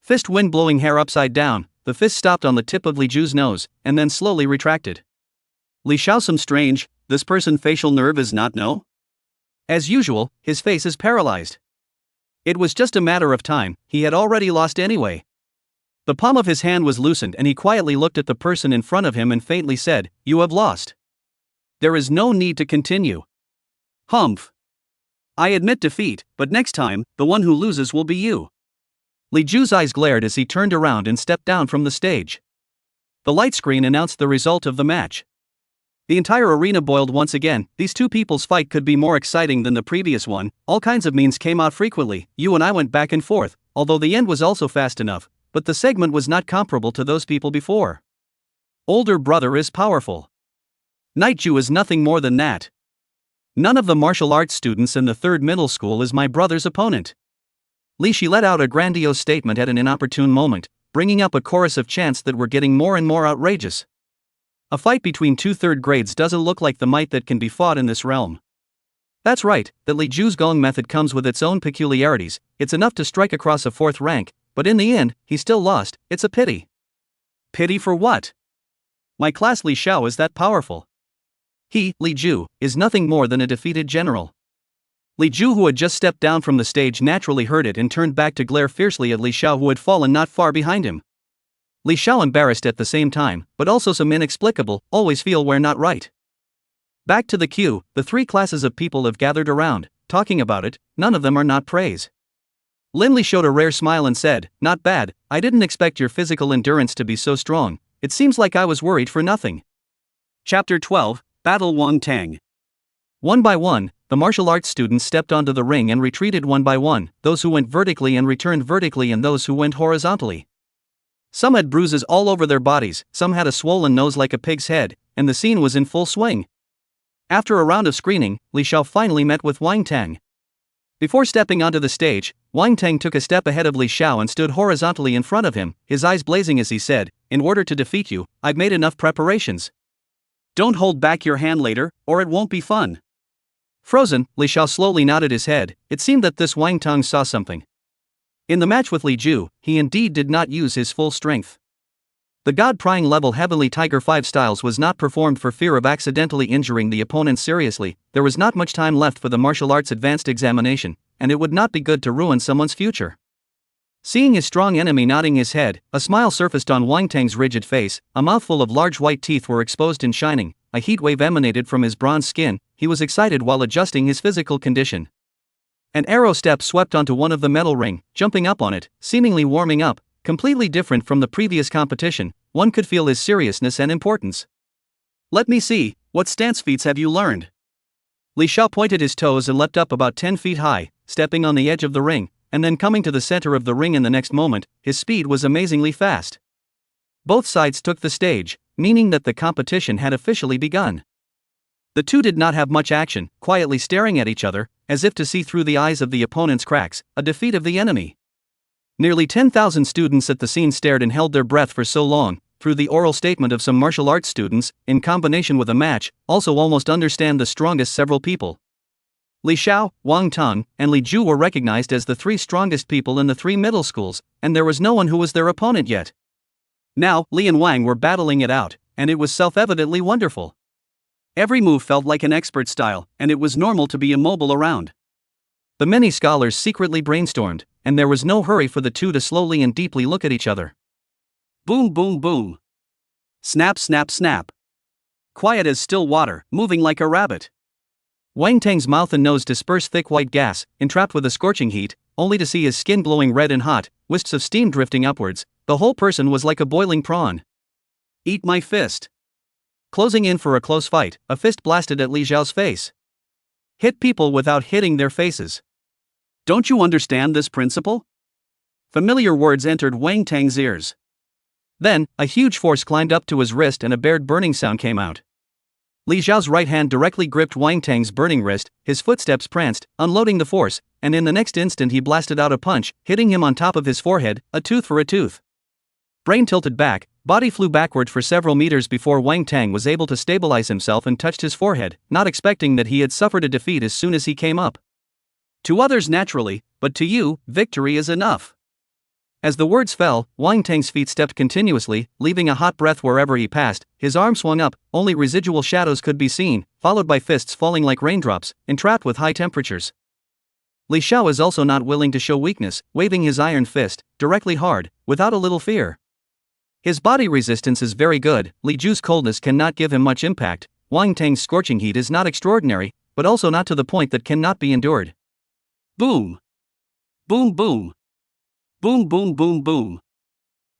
Fist wind blowing hair upside down, the fist stopped on the tip of Li Ju's nose, and then slowly retracted. Li Xiao some strange, this person facial nerve is not no? As usual, his face is paralyzed. It was just a matter of time, he had already lost anyway. The palm of his hand was loosened and he quietly looked at the person in front of him and faintly said, "You have lost. There is no need to continue." Humph. I admit defeat, but next time, the one who loses will be you. Li Ju's eyes glared as he turned around and stepped down from the stage. The light screen announced the result of the match. The entire arena boiled once again, these two people's fight could be more exciting than the previous one, all kinds of memes came out frequently, you and I went back and forth, although the end was also fast enough, but the segment was not comparable to those people before. Older brother is powerful. Nightju is nothing more than that. None of the martial arts students in the third middle school is my brother's opponent. Li Shi let out a grandiose statement at an inopportune moment, bringing up a chorus of chants that were getting more and more outrageous. A fight between two third grades doesn't look like the might that can be fought in this realm. That's right, the Li Ju's Gong method comes with its own peculiarities. It's enough to strike across a fourth rank, but in the end, he still lost. It's a pity. Pity for what? My class Li Xiao is that powerful. He, Li Ju, is nothing more than a defeated general. Li Ju, who had just stepped down from the stage, naturally heard it and turned back to glare fiercely at Li Xiao, who had fallen not far behind him. Li Xiao, embarrassed at the same time, but also some inexplicable, always feel we're not right. Back to the queue, the three classes of people have gathered around, talking about it. None of them are not praise. Lin Li showed a rare smile and said, "Not bad, I didn't expect your physical endurance to be so strong. It seems like I was worried for nothing." Chapter 12, Battle Wang Tang. One by one, the martial arts students stepped onto the ring and retreated one by one, those who went vertically and returned vertically and those who went horizontally. Some had bruises all over their bodies, some had a swollen nose like a pig's head, and the scene was in full swing. After a round of screening, Li Xiao finally met with Wang Tang. Before stepping onto the stage, Wang Tang took a step ahead of Li Xiao and stood horizontally in front of him, his eyes blazing as he said, "In order to defeat you, I've made enough preparations. Don't hold back your hand later, or it won't be fun." Frozen, Li Xiao slowly nodded his head. It seemed that this Wang Tang saw something. In the match with Li Ju, he indeed did not use his full strength. The God-prying level Heavenly Tiger 5 styles was not performed for fear of accidentally injuring the opponent seriously. There was not much time left for the martial arts advanced examination, and it would not be good to ruin someone's future. Seeing his strong enemy nodding his head, a smile surfaced on Wang Tang's rigid face. A mouthful of large white teeth were exposed and shining. A heat wave emanated from his bronze skin. He was excited while adjusting his physical condition. An arrow step swept onto one of the metal ring, jumping up on it, seemingly warming up. Completely different from the previous competition, one could feel his seriousness and importance. "Let me see, what stance feats have you learned?" Li Xiao pointed his toes and leapt up about 10 feet high, stepping on the edge of the ring, and then coming to the center of the ring in the next moment. His speed was amazingly fast. Both sides took the stage, meaning that the competition had officially begun. The two did not have much action, quietly staring at each other, as if to see through the eyes of the opponent's cracks. A defeat of the enemy. Nearly 10,000 students at the scene stared and held their breath for so long. Through the oral statement of some martial arts students, in combination with a match, also almost understand the strongest several people. Li Xiao, Wang Tang, and Li Ju were recognized as the three strongest people in the three middle schools, and there was no one who was their opponent yet. Now, Li and Wang were battling it out, and it was self-evidently wonderful. Every move felt like an expert style, and it was normal to be immobile around. The many scholars secretly brainstormed, and there was no hurry for the two to slowly and deeply look at each other. Boom, boom, boom. Snap, snap, snap. Quiet as still water, moving like a rabbit. Wang Tang's mouth and nose dispersed thick white gas, entrapped with a scorching heat, only to see his skin glowing red and hot, wisps of steam drifting upwards. The whole person was like a boiling prawn. "Eat my fist." Closing in for a close fight, a fist blasted at Li Xiao's face. Hit people without hitting their faces. Don't you understand this principle? Familiar words entered Wang Tang's ears. Then, a huge force climbed up to his wrist and a bared burning sound came out. Li Xiao's right hand directly gripped Wang Tang's burning wrist, his footsteps pranced, unloading the force, and in the next instant he blasted out a punch, hitting him on top of his forehead, a tooth for a tooth. Brain tilted back, body flew backward for several meters before Wang Tang was able to stabilize himself and touched his forehead, not expecting that he had suffered a defeat as soon as he came up. "To others naturally, but to you, victory is enough." As the words fell, Wang Tang's feet stepped continuously, leaving a hot breath wherever he passed. His arm swung up, only residual shadows could be seen, followed by fists falling like raindrops, entrapped with high temperatures. Li Xiao is also not willing to show weakness, waving his iron fist, directly hard, without a little fear. His body resistance is very good. Li Ju's coldness cannot give him much impact. Wang Tang's scorching heat is not extraordinary, but also not to the point that cannot be endured. Boom! Boom boom! Boom boom boom boom!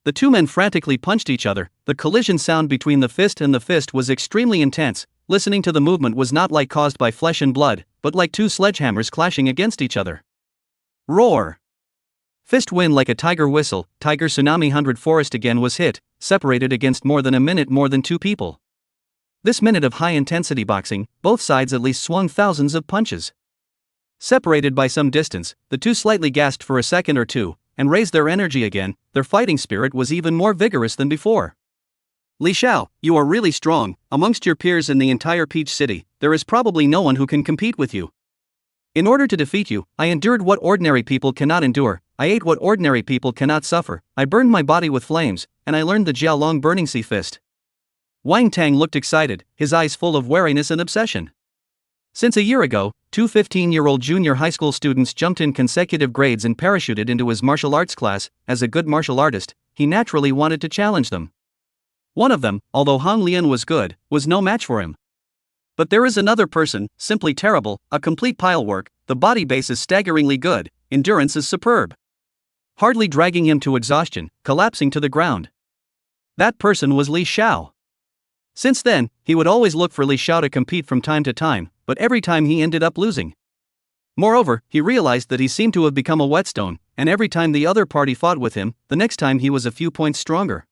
The two men frantically punched each other. The collision sound between the fist and the fist was extremely intense. Listening to the movement was not like caused by flesh and blood, but like two sledgehammers clashing against each other. Roar! Fist wind like a tiger whistle. Tiger tsunami 100 forest again was hit, separated against more than a minute more than two people. This minute of high-intensity boxing, both sides at least swung thousands of punches. Separated by some distance, the two slightly gasped for a second or two, and raised their energy again. Their fighting spirit was even more vigorous than before. Li Xiao, you are really strong. Amongst your peers in the entire Peach City, there is probably no one who can compete with you. In order to defeat you, I endured what ordinary people cannot endure, I ate what ordinary people cannot suffer, I burned my body with flames, and I learned the Jiaolong burning sea fist. Wang Tang looked excited, his eyes full of wariness and obsession. Since a year ago, two 15-year-old junior high school students jumped in consecutive grades and parachuted into his martial arts class. As a good martial artist, he naturally wanted to challenge them. One of them, although Hong Lian was good, was no match for him. But there is another person, simply terrible, a complete pilework. The body base is staggeringly good, endurance is superb. Hardly dragging him to exhaustion, collapsing to the ground. That person was Li Xiao. Since then, he would always look for Li Xiao to compete from time to time, but every time he ended up losing. Moreover, he realized that he seemed to have become a whetstone, and every time the other party fought with him, the next time he was a few points stronger.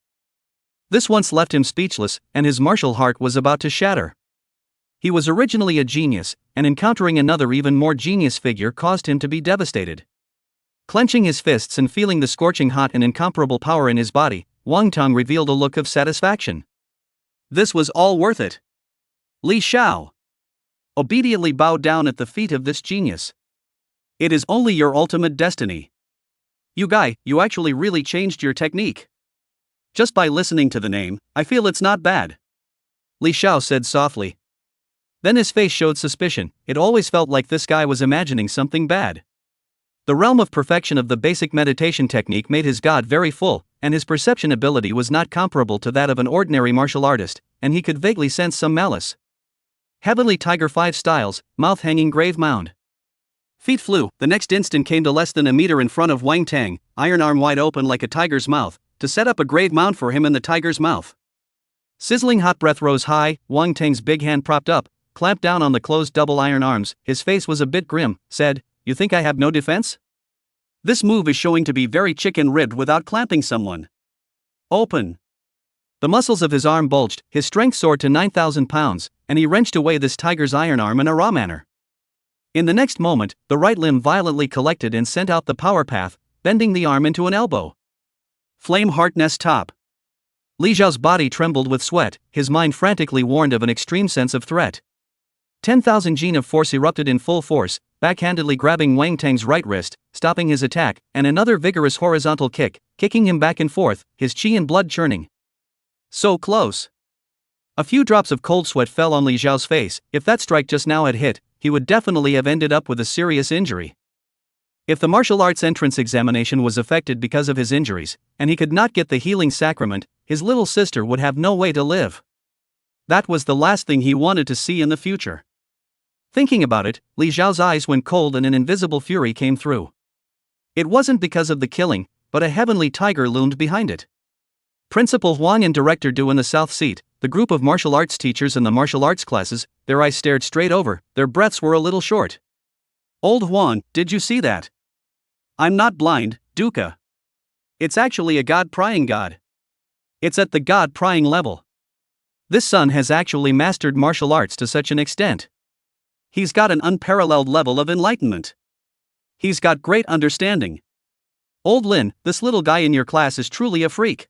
This once left him speechless, and his martial heart was about to shatter. He was originally a genius, and encountering another even more genius figure caused him to be devastated. Clenching his fists and feeling the scorching hot and incomparable power in his body, Wang Tang revealed a look of satisfaction. This was all worth it. Li Xiao obediently bowed down at the feet of this genius. It is only your ultimate destiny. You guy, you actually really changed your technique. Just by listening to the name, I feel it's not bad. Li Xiao said softly. Then his face showed suspicion. It always felt like this guy was imagining something bad. The realm of perfection of the basic meditation technique made his god very full, and his perception ability was not comparable to that of an ordinary martial artist, and he could vaguely sense some malice. Heavenly Tiger 5 styles, mouth hanging grave mound. Feet flew, the next instant came to less than a meter in front of Wang Tang, iron arm wide open like a tiger's mouth, to set up a grave mound for him in the tiger's mouth. Sizzling hot breath rose high, Wang Tang's big hand propped up, clamped down on the closed double iron arms, his face was a bit grim, said, You think I have no defense? This move is showing to be very chicken-ribbed without clamping someone. Open. The muscles of his arm bulged, his strength soared to 9,000 pounds, and he wrenched away this tiger's iron arm in a raw manner. In the next moment, the right limb violently collected and sent out the power path, bending the arm into an elbow. Flame heart nest top. Li Xiao's body trembled with sweat, his mind frantically warned of an extreme sense of threat. 10,000 gene of force erupted in full force, backhandedly grabbing Wang Tang's right wrist, stopping his attack, and another vigorous horizontal kick, kicking him back and forth, his chi and blood churning. So close. A few drops of cold sweat fell on Li Xiao's face. If that strike just now had hit, he would definitely have ended up with a serious injury. If the martial arts entrance examination was affected because of his injuries, and he could not get the healing sacrament, his little sister would have no way to live. That was the last thing he wanted to see in the future. Thinking about it, Li Xiao's eyes went cold and an invisible fury came through. It wasn't because of the killing, but a heavenly tiger loomed behind it. Principal Wang and Director Du in the south seat, the group of martial arts teachers in the martial arts classes, their eyes stared straight over, their breaths were a little short. Old Juan, did you see that? I'm not blind, Duca. It's actually a god-prying god. It's at the god-prying level. This son has actually mastered martial arts to such an extent. He's got an unparalleled level of enlightenment. He's got great understanding. Old Lin, this little guy in your class is truly a freak.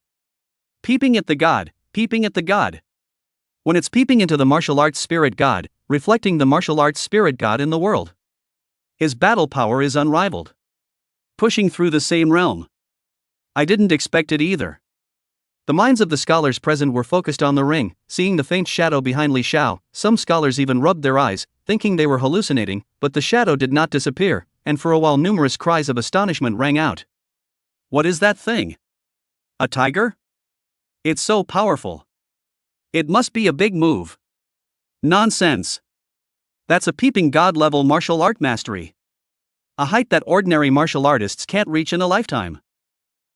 Peeping at the god, peeping at the god. When it's peeping into the martial arts spirit god, reflecting the martial arts spirit god in the world. His battle power is unrivaled. Pushing through the same realm. I didn't expect it either. The minds of the scholars present were focused on the ring, seeing the faint shadow behind Li Xiao. Some scholars even rubbed their eyes, thinking they were hallucinating, but the shadow did not disappear, and for a while numerous cries of astonishment rang out. What is that thing? A tiger? It's so powerful. It must be a big move. Nonsense. That's a peeping god-level martial art mastery. A height that ordinary martial artists can't reach in a lifetime.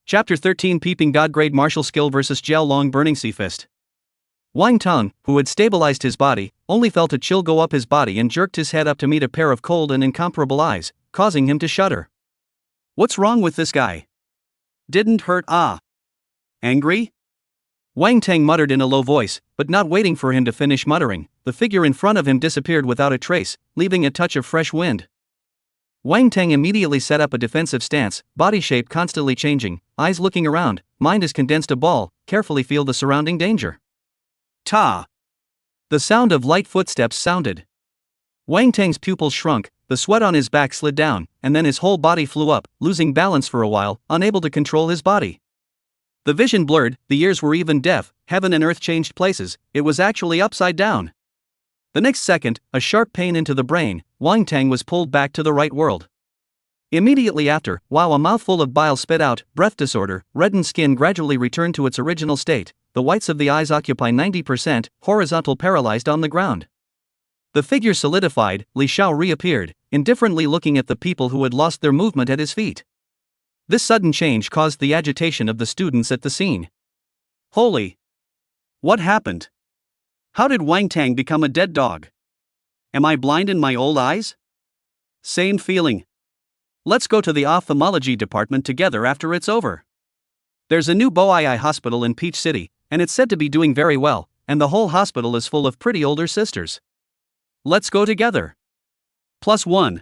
Chapter 13 Peeping God Grade Martial Skill vs Jiaolong Burning Sea Fist. Wang Tang, who had stabilized his body, only felt a chill go up his body and jerked his head up to meet a pair of cold and incomparable eyes, causing him to shudder. What's wrong with this guy? Didn't hurt, ah. Angry? Wang Tang muttered in a low voice, but not waiting for him to finish muttering, the figure in front of him disappeared without a trace, leaving a touch of fresh wind. Wang Tang immediately set up a defensive stance, body shape constantly changing, eyes looking around, mind as condensed a ball, carefully feel the surrounding danger. Ta! The sound of light footsteps sounded. Wang Tang's pupils shrunk, the sweat on his back slid down, and then his whole body flew up, losing balance for a while, unable to control his body. The vision blurred, the ears were even deaf, heaven and earth changed places, it was actually upside down. The next second, a sharp pain into the brain, Wang Tang was pulled back to the right world. Immediately after, while a mouthful of bile spit out, breath disorder, reddened skin gradually returned to its original state, the whites of the eyes occupy 90%, horizontal paralyzed on the ground. The figure solidified, Xiao reappeared, indifferently looking at the people who had lost their movement at his feet. This sudden change caused the agitation of the students at the scene. Holy! What happened? How did Wang Tang become a dead dog? Am I blind in my old eyes? Same feeling. Let's go to the ophthalmology department together after it's over. There's a new Boii hospital in Peach City, and it's said to be doing very well, and the whole hospital is full of pretty older sisters. Let's go together. +1.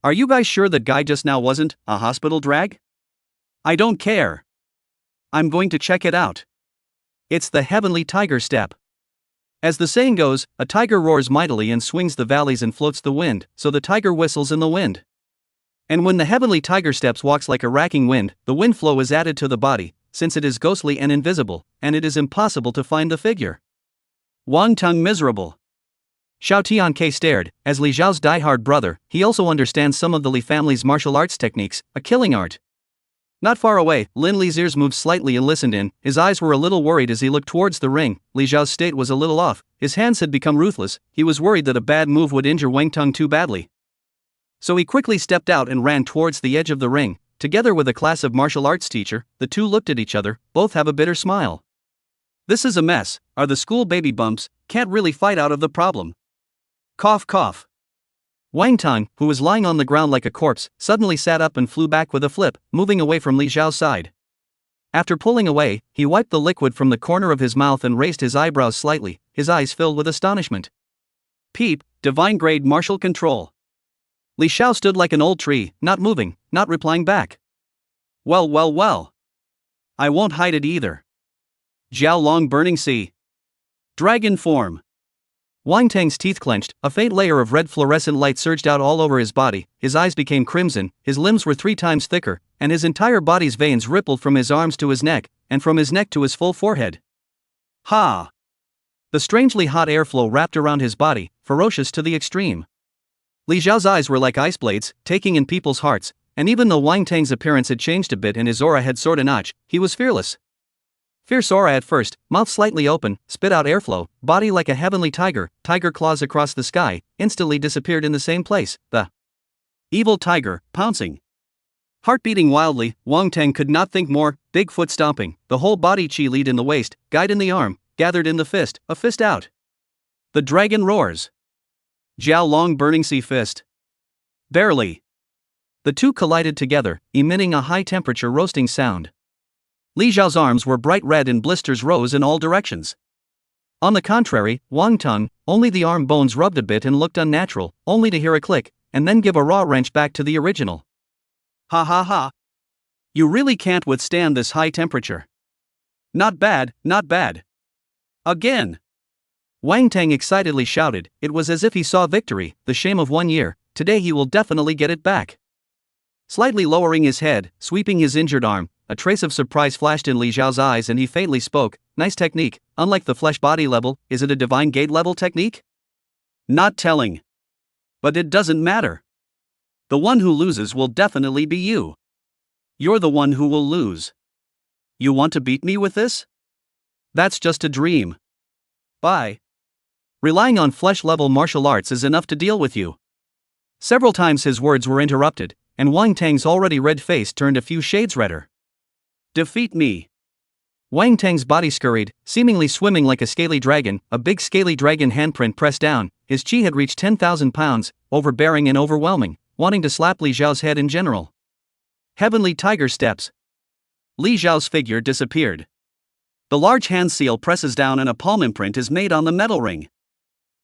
Are you guys sure that guy just now wasn't a hospital drag? I don't care. I'm going to check it out. It's the heavenly tiger step. As the saying goes, a tiger roars mightily and swings the valleys and floats the wind, so the tiger whistles in the wind. And when the heavenly tiger steps walks like a racking wind, the wind flow is added to the body, since it is ghostly and invisible, and it is impossible to find the figure. Wang Tang miserable. Xiao Tianke stared, as Li Zhao's diehard brother, he also understands some of the Li family's martial arts techniques, a killing art. Not far away, Lin Li's ears moved slightly and listened in, his eyes were a little worried as he looked towards the ring, Li Zhao's state was a little off, his hands had become ruthless, he was worried that a bad move would injure Wang Tang too badly. So he quickly stepped out and ran towards the edge of the ring, together with a class of martial arts teacher, the two looked at each other, both have a bitter smile. This is a mess, are the school baby bumps, can't really fight out of the problem. Cough cough. Wang Tang, who was lying on the ground like a corpse, suddenly sat up and flew back with a flip, moving away from Li Zhao's side. After pulling away, he wiped the liquid from the corner of his mouth and raised his eyebrows slightly, his eyes filled with astonishment. Peep, divine grade martial control. Li Xiao stood like an old tree, not moving, not replying back. Well. I won't hide it either. Jiao Long burning sea. Dragon form. Wang Tang's teeth clenched, a faint layer of red fluorescent light surged out all over his body, his eyes became crimson, his limbs were 3 times thicker, and his entire body's veins rippled from his arms to his neck, and from his neck to his full forehead. Ha! The strangely hot airflow wrapped around his body, ferocious to the extreme. Li Zhao's eyes were like ice blades, taking in people's hearts, and even though Wang Tang's appearance had changed a bit and his aura had soared a notch, he was fearless. Fierce aura at first, mouth slightly open, spit out airflow, body like a heavenly tiger, tiger claws across the sky, instantly disappeared in the same place, the evil tiger, pouncing. Heart beating wildly, Wang Tang could not think more, big foot stomping, the whole body chi lead in the waist, guide in the arm, gathered in the fist, a fist out. The dragon roars. Jiao Long burning sea fist. Barely. The two collided together, emitting a high temperature roasting sound. Li Zhao's arms were bright red and blisters rose in all directions. On the contrary, Wang Tang, only the arm bones rubbed a bit and looked unnatural, only to hear a click, and then give a raw wrench back to the original. Ha ha ha. You really can't withstand this high temperature. Not bad. Again. Wang Tang excitedly shouted, it was as if he saw victory, the shame of 1 year, today he will definitely get it back. Slightly lowering his head, sweeping his injured arm, a trace of surprise flashed in Li Zhao's eyes and he faintly spoke, nice technique, unlike the flesh body level, is it a divine gate level technique? Not telling. But it doesn't matter. The one who loses will definitely be you. You're the one who will lose. You want to beat me with this? That's just a dream. Bye. Relying on flesh level martial arts is enough to deal with you. Several times his words were interrupted, and Wang Tang's already red face turned a few shades redder. Defeat me. Wang Tang's body scurried, seemingly swimming like a scaly dragon, a big scaly dragon handprint pressed down, his chi had reached 10,000 pounds, overbearing and overwhelming, wanting to slap Li Zhao's head in general. Heavenly tiger steps. Li Zhao's figure disappeared. The large hand seal presses down and a palm imprint is made on the metal ring.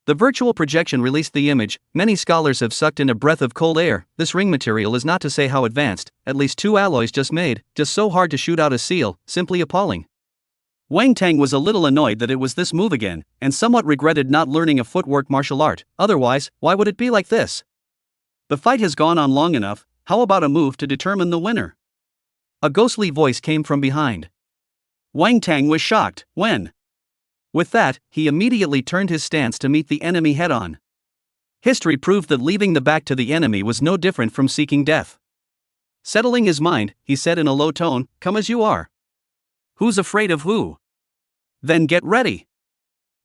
The virtual projection released the image. Many scholars have sucked in a breath of cold air. This ring material is not to say how advanced, at least 2 alloys just made, just so hard to shoot out a seal, simply appalling. Wang Tang was a little annoyed that it was this move again, and somewhat regretted not learning a footwork martial art, otherwise, why would it be like this? The fight has gone on long enough, how about a move to determine the winner? A ghostly voice came from behind. Wang Tang was shocked. When? With that, he immediately turned his stance to meet the enemy head-on. History proved that leaving the back to the enemy was no different from seeking death. Settling his mind, he said in a low tone, "Come as you are. Who's afraid of who? Then get ready."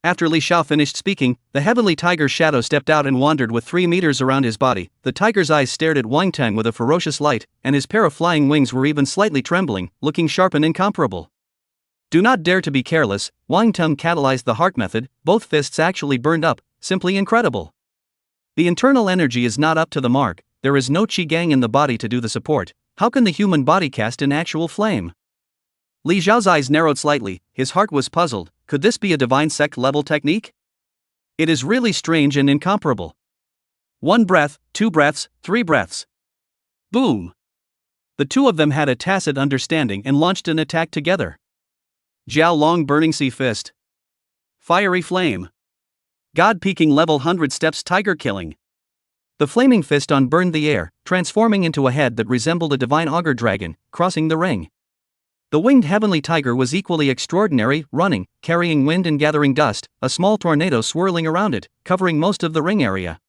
After Li Xiao finished speaking, the heavenly tiger's shadow stepped out and wandered with 3 meters around his body. The tiger's eyes stared at Wang Tang with a ferocious light, and his pair of flying wings were even slightly trembling, looking sharp and incomparable. Do not dare to be careless. Wang Tang catalyzed the heart method, both fists actually burned up, simply incredible. The internal energy is not up to the mark, there is no qi gang in the body to do the support. How can the human body cast in actual flame? Li Xiao's eyes narrowed slightly, his heart was puzzled. Could this be a divine sect level technique? It is really strange and incomparable. 1 breath, 2 breaths, 3 breaths. Boom! The two of them had a tacit understanding and launched an attack together. Xiao long burning sea fist. Fiery flame. God peaking level 100 steps tiger killing. The flaming fist on burned the air, transforming into a head that resembled a divine augur dragon, crossing the ring. The winged heavenly tiger was equally extraordinary, running, carrying wind and gathering dust, a small tornado swirling around it, covering most of the ring area.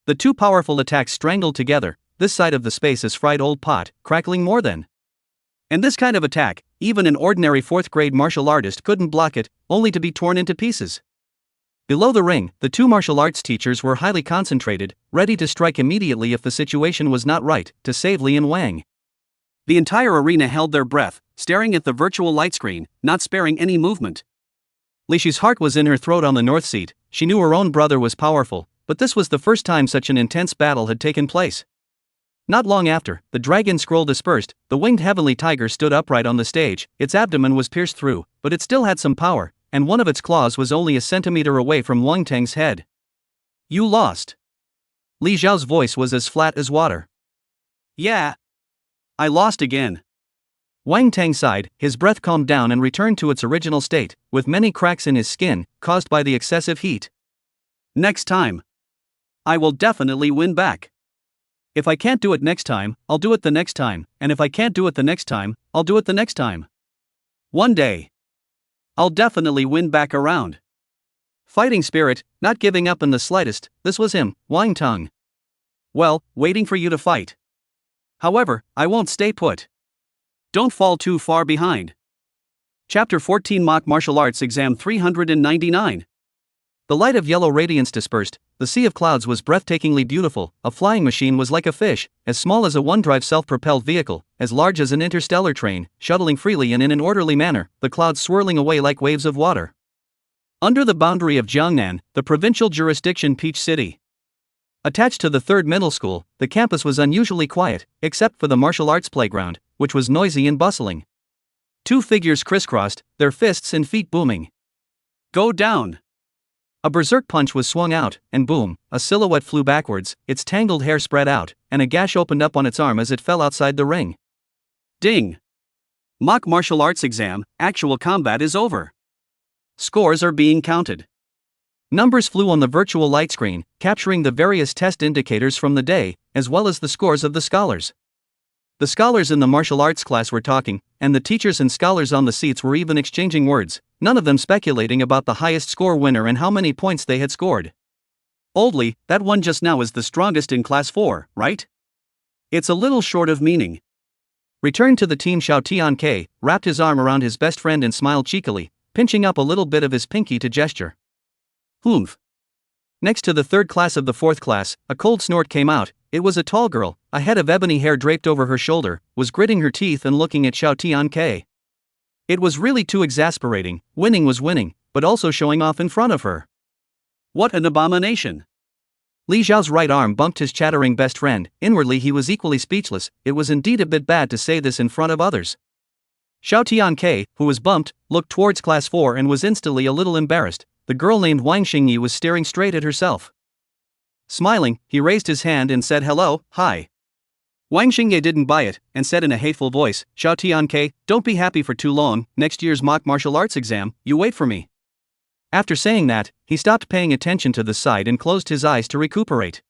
The two powerful attacks strangled together, this side of the space is fried old pot, crackling more than. And this kind of attack, even an ordinary 4th grade martial artist couldn't block it, only to be torn into pieces. Below the ring, the two martial arts teachers were highly concentrated, ready to strike immediately if the situation was not right, to save Li and Wang. The entire arena held their breath, staring at the virtual light screen, not sparing any movement. Li Shi's heart was in her throat on the north seat. She knew her own brother was powerful, but this was the first time such an intense battle had taken place. Not long after, the dragon scroll dispersed, the winged heavenly tiger stood upright on the stage. Its abdomen was pierced through, but it still had some power, and one of its claws was only a centimeter away from Wang Tang's head. You lost. Li Xiao's voice was as flat as water. Yeah. I lost again. Wang Tang sighed, his breath calmed down and returned to its original state, with many cracks in his skin, caused by the excessive heat. Next time. I will definitely win back. If I can't do it next time, I'll do it the next time, and if I can't do it the next time, I'll do it the next time. One day. I'll definitely win back around. Fighting spirit, not giving up in the slightest, this was him, Wang Tang. Well, waiting for you to fight. However, I won't stay put. Don't fall too far behind. Chapter 14 Mock Martial Arts Exam 399. The light of yellow radiance dispersed, the sea of clouds was breathtakingly beautiful, a flying machine was like a fish, as small as a one-drive self-propelled vehicle, as large as an interstellar train, shuttling freely and in an orderly manner, the clouds swirling away like waves of water. Under the boundary of Jiangnan, the provincial jurisdiction Peach City. Attached to the 3rd middle school, the campus was unusually quiet, except for the martial arts playground, which was noisy and bustling. 2 figures crisscrossed, their fists and feet booming. Go down! A berserk punch was swung out, and boom, a silhouette flew backwards, its tangled hair spread out, and a gash opened up on its arm as it fell outside the ring. Ding! Mock martial arts exam, actual combat is over. Scores are being counted. Numbers flew on the virtual light screen, capturing the various test indicators from the day, as well as the scores of the scholars. The scholars in the martial arts class were talking, and the teachers and scholars on the seats were even exchanging words, none of them speculating about the highest score winner and how many points they had scored. Oldly, that one just now is the strongest in class 4, right? It's a little short of meaning. Returned to the team. Xiao Tianke wrapped his arm around his best friend and smiled cheekily, pinching up a little bit of his pinky to gesture. Humph. Next to the 3rd class of the 4th class, a cold snort came out. It was a tall girl, a head of ebony hair draped over her shoulder, was gritting her teeth and looking at Xiao Tianke. It was really too exasperating. Winning was winning, but also showing off in front of her. What an abomination! Li Xiao's right arm bumped his chattering best friend. Inwardly he was equally speechless. It was indeed a bit bad to say this in front of others. Xiao Tianke, who was bumped, looked towards class 4 and was instantly a little embarrassed. the girl named Wang Xingyi was staring straight at herself. Smiling, he raised his hand and said hello, hi. Wang Xingye didn't buy it, and said in a hateful voice, Xiao Tianke, don't be happy for too long, next year's mock martial arts exam, you wait for me. After saying that, he stopped paying attention to the side and closed his eyes to recuperate.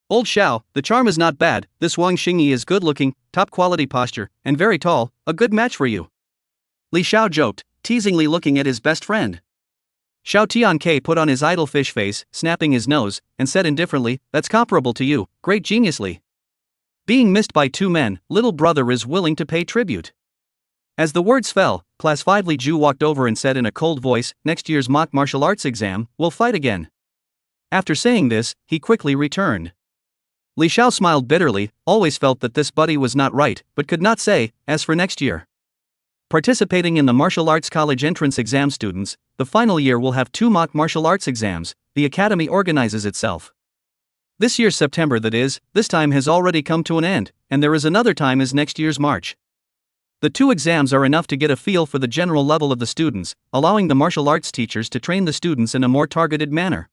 Old Xiao, the charm is not bad, this Wang Xingyi is good looking, top quality posture, and very tall, a good match for you. Li Xiao joked, teasingly looking at his best friend. Xiao Tianke put on his idle fish face, snapping his nose, and said indifferently, that's comparable to you, great genius Li. Being missed by two men, little brother is willing to pay tribute. As the words fell, Class 5 Li Ju walked over and said in a cold voice, next year's mock martial arts exam, we'll fight again. After saying this, he quickly returned. Li Xiao smiled bitterly, always felt that this buddy was not right, but could not say, as for next year. Participating in the martial arts college entrance exam students, the final year will have 2 mock martial arts exams, the academy organizes itself. This year's September that is, this time has already come to an end, and there is another time is next year's March. The 2 exams are enough to get a feel for the general level of the students, allowing the martial arts teachers to train the students in a more targeted manner.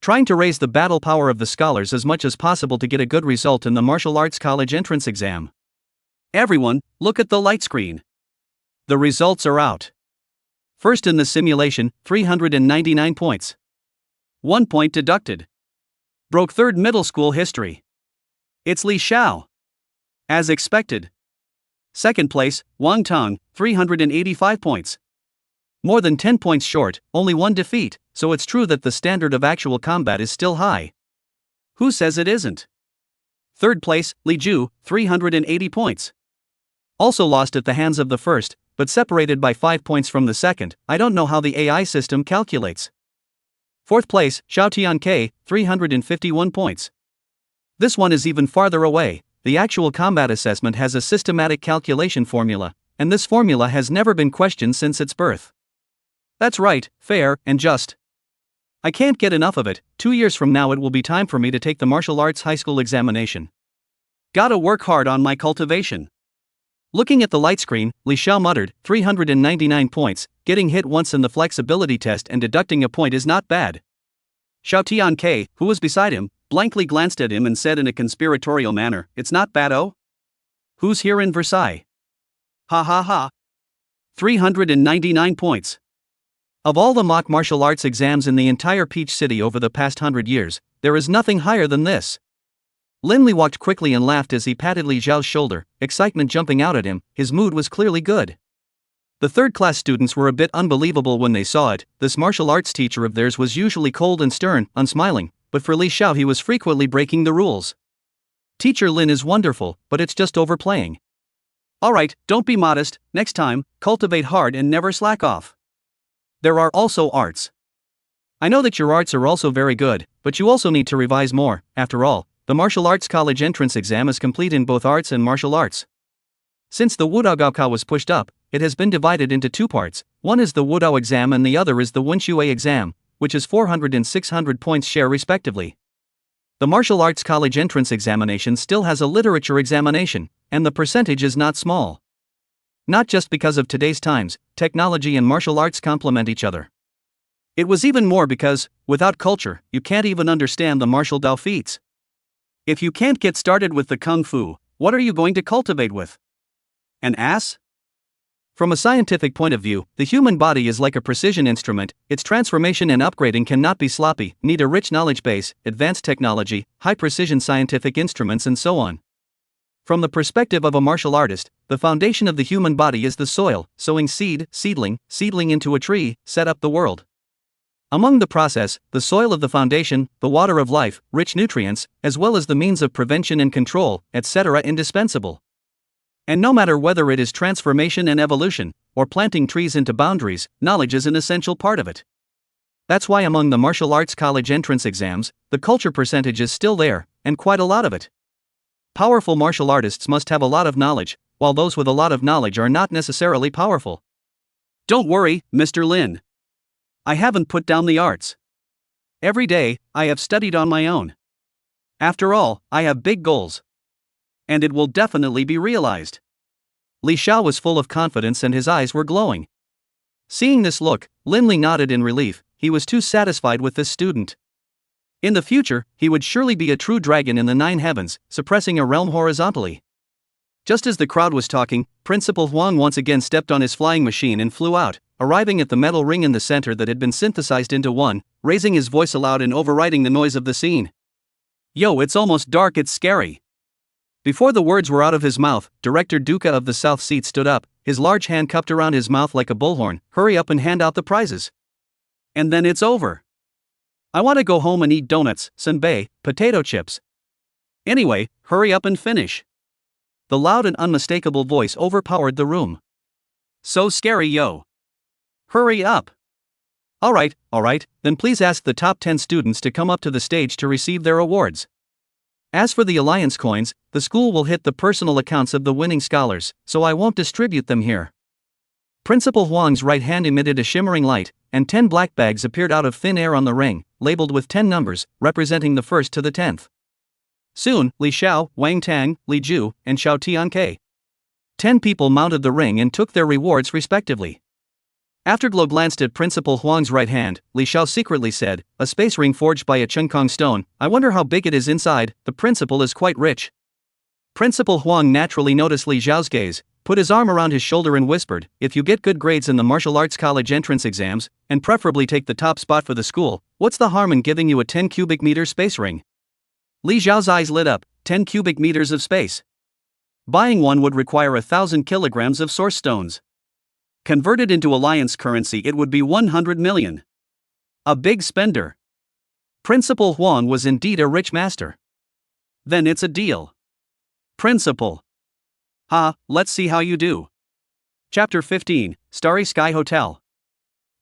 Trying to raise the battle power of the scholars as much as possible to get a good result in the martial arts college entrance exam. Everyone, look at the light screen. The results are out. First in the simulation, 399 points. 1 point deducted. Broke 3rd middle school history. It's Li Xiao. As expected. Second place, Wang Tang, 385 points. More than 10 points short, only 1 defeat, so it's true that the standard of actual combat is still high. Who says it isn't? Third place, Li Ju, 380 points. Also lost at the hands of the first, but separated by 5 points from the second. I don't know how the AI system calculates. Fourth place, Xiao Tianke, 351 points. This one is even farther away. The actual combat assessment has a systematic calculation formula, and this formula has never been questioned since its birth. That's right, fair, and just. I can't get enough of it. 2 years from now it will be time for me to take the martial arts high school examination. Gotta work hard on my cultivation. Looking at the light screen, Li Xiao muttered, 399 points, getting hit once in the flexibility test and deducting a point is not bad. Xiao Tianke, who was beside him, blankly glanced at him and said in a conspiratorial manner, it's not bad oh? Who's here in Versailles? Ha ha ha. 399 points. Of all the mock martial arts exams in the entire Peach City over the past 100 years, there is nothing higher than this. Lin Li walked quickly and laughed as he patted Li Xiao's shoulder, excitement jumping out at him. His mood was clearly good. The third-class students were a bit unbelievable when they saw it. This martial arts teacher of theirs was usually cold and stern, unsmiling, but for Li Xiao he was frequently breaking the rules. Teacher Lin is wonderful, but it's just overplaying. Alright, don't be modest, next time, cultivate hard and never slack off. There are also arts. I know that your arts are also very good, but you also need to revise more. After all, the martial arts college entrance exam is complete in both arts and martial arts. Since the Wudao Gaokao was pushed up, it has been divided into 2 parts. One is the Wudao exam and the other is the Wenxue exam, which is 400 and 600 points share respectively. The martial arts college entrance examination still has a literature examination, and the percentage is not small. Not just because of today's times, technology and martial arts complement each other. It was even more because, without culture, you can't even understand the martial Dao feats. If you can't get started with the Kung Fu, what are you going to cultivate with? An ass? From a scientific point of view, the human body is like a precision instrument. Its transformation and upgrading cannot be sloppy, need a rich knowledge base, advanced technology, high-precision scientific instruments and so on. From the perspective of a martial artist, the foundation of the human body is the soil, sowing seedling into a tree, set up the world. Among the process, the soil of the foundation, the water of life, rich nutrients, as well as the means of prevention and control, etc. indispensable. And no matter whether it is transformation and evolution, or planting trees into boundaries, knowledge is an essential part of it. That's why among the martial arts college entrance exams, the culture percentage is still there, and quite a lot of it. Powerful martial artists must have a lot of knowledge, while those with a lot of knowledge are not necessarily powerful. Don't worry, Mr. Lin. I haven't put down the arts. Every day, I have studied on my own. After all, I have big goals. And it will definitely be realized. Li Xiao was full of confidence and his eyes were glowing. Seeing this look, Lin Li nodded in relief, he was too satisfied with this student. In the future, he would surely be a true dragon in the 9 heavens, suppressing a realm horizontally. Just as the crowd was talking, Principal Wang once again stepped on his flying machine and flew out, arriving at the metal ring in the center that had been synthesized into one, raising his voice aloud and overriding the noise of the scene. "Yo, it's almost dark, it's scary." Before the words were out of his mouth, Director Duca of the South Seat stood up, his large hand cupped around his mouth like a bullhorn. "Hurry up and hand out the prizes. And then it's over. I want to go home and eat donuts, senbei, potato chips. Anyway, hurry up and finish." The loud and unmistakable voice overpowered the room. "So scary, yo. Hurry up. Alright, then please ask the top 10 students to come up to the stage to receive their awards. As for the Alliance coins, the school will hit the personal accounts of the winning scholars, so I won't distribute them here." Principal Huang's right hand emitted a shimmering light, and 10 black bags appeared out of thin air on the ring, labeled with 10 numbers, representing the 1st to the 10th. Soon, Li Xiao, Wang Tang, Li Ju, and Xiao Tianke. 10 people mounted the ring and took their rewards respectively. Afterglow glanced at Principal Huang's right hand. Li Xiao secretly said, "A space ring forged by a Chengkong stone. I wonder how big it is inside. The principal is quite rich." Principal Huang naturally noticed Li Xiao's gaze, put his arm around his shoulder and whispered, "If you get good grades in the martial arts college entrance exams, and preferably take the top spot for the school, what's the harm in giving you a 10 cubic meter space ring?" Li Xiao's eyes lit up. 10 cubic meters of space. Buying one would require 1,000 kilograms of source stones. Converted into Alliance currency, it would be 100 million. A big spender. Principal Huang was indeed a rich master. Then it's a deal. Principal. Let's see how you do. Chapter 15, Starry Sky Hotel.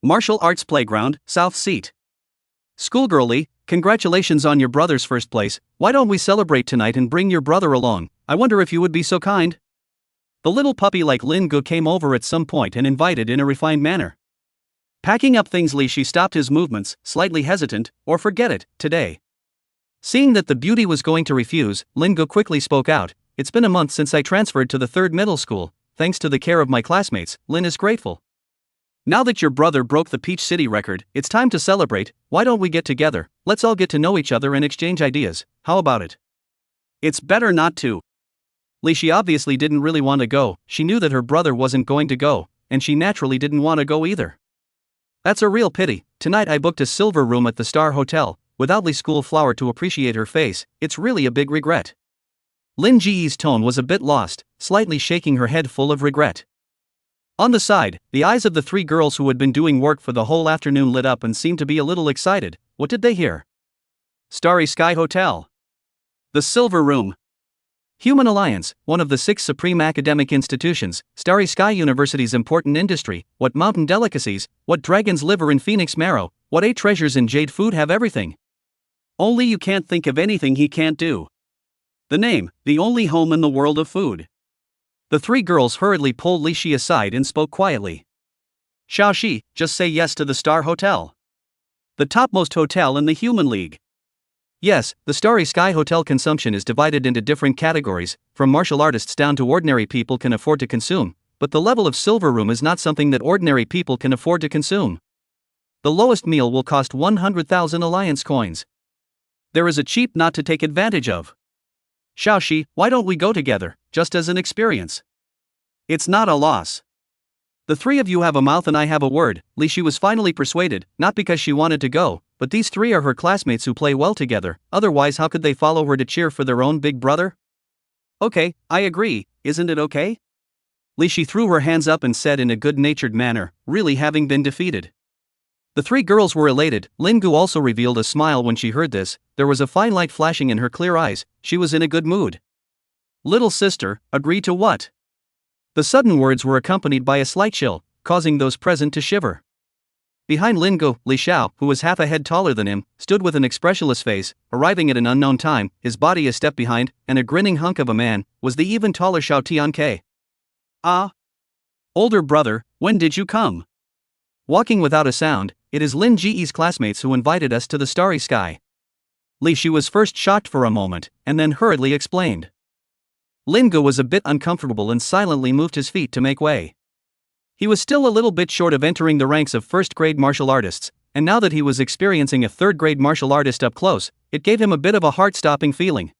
Martial Arts Playground, South Seat. "Schoolgirlie, congratulations on your brother's first place. Why don't we celebrate tonight and bring your brother along? I wonder if you would be so kind." The little puppy like Lin Gu came over at some point and invited in a refined manner. Packing up things, Li Shi stopped his movements, slightly hesitant, "Or forget it, today." Seeing that the beauty was going to refuse, Lin Gu quickly spoke out, "It's been a month since I transferred to the 3rd middle school. Thanks to the care of my classmates, Lin is grateful. Now that your brother broke the Peach City record, it's time to celebrate. Why don't we get together? Let's all get to know each other and exchange ideas. How about it?" "It's better not to." Li Shi obviously didn't really want to go. She knew that her brother wasn't going to go, and she naturally didn't want to go either. "That's a real pity. Tonight I booked a silver room at the Star Hotel, without Li School Flower to appreciate her face. It's really a big regret." Lin Ji's tone was a bit lost, slightly shaking her head full of regret. On the side, the eyes of the 3 girls who had been doing work for the whole afternoon lit up and seemed to be a little excited. What did they hear? Starry Sky Hotel. The Silver Room. Human Alliance, one of the 6 supreme academic institutions, Starry Sky University's important industry. What mountain delicacies, what dragon's liver and phoenix marrow, what 8 treasures in jade food have everything. Only you can't think of anything he can't do. The name, the only home in the world of food. The 3 girls hurriedly pulled Li Shi aside and spoke quietly. "Xiao Shi, just say yes to the Star Hotel. The topmost hotel in the Human League." Yes, the Starry Sky Hotel consumption is divided into different categories, from martial artists down to ordinary people can afford to consume, but the level of Silver Room is not something that ordinary people can afford to consume. The lowest meal will cost 100,000 Alliance coins. There is a cheap not to take advantage of. "Xiao Shi, why don't we go together, just as an experience? It's not a loss. The 3 of you have a mouth and I have a word." Li Shi was finally persuaded, not because she wanted to go, but these 3 are her classmates who play well together, otherwise how could they follow her to cheer for their own big brother? "Okay, I agree, isn't it okay?" Li Shi threw her hands up and said in a good-natured manner, really having been defeated. The 3 girls were elated. Lin Gu also revealed a smile when she heard this. There was a fine light flashing in her clear eyes. She was in a good mood. "Little sister, agree to what?" The sudden words were accompanied by a slight chill, causing those present to shiver. Behind Lin Gu, Li Xiao, who was half a head taller than him, stood with an expressionless face, arriving at an unknown time, his body a step behind, and a grinning hunk of a man, was the even taller Xiao Tianke. "Ah. Older brother, when did you come?" Walking without a sound, "It is Lin Ji's classmates who invited us to the Starry Sky." Li Shi was first shocked for a moment, and then hurriedly explained. Lin Gu was a bit uncomfortable and silently moved his feet to make way. He was still a little bit short of entering the ranks of first-grade martial artists, and now that he was experiencing a third-grade martial artist up close, it gave him a bit of a heart-stopping feeling.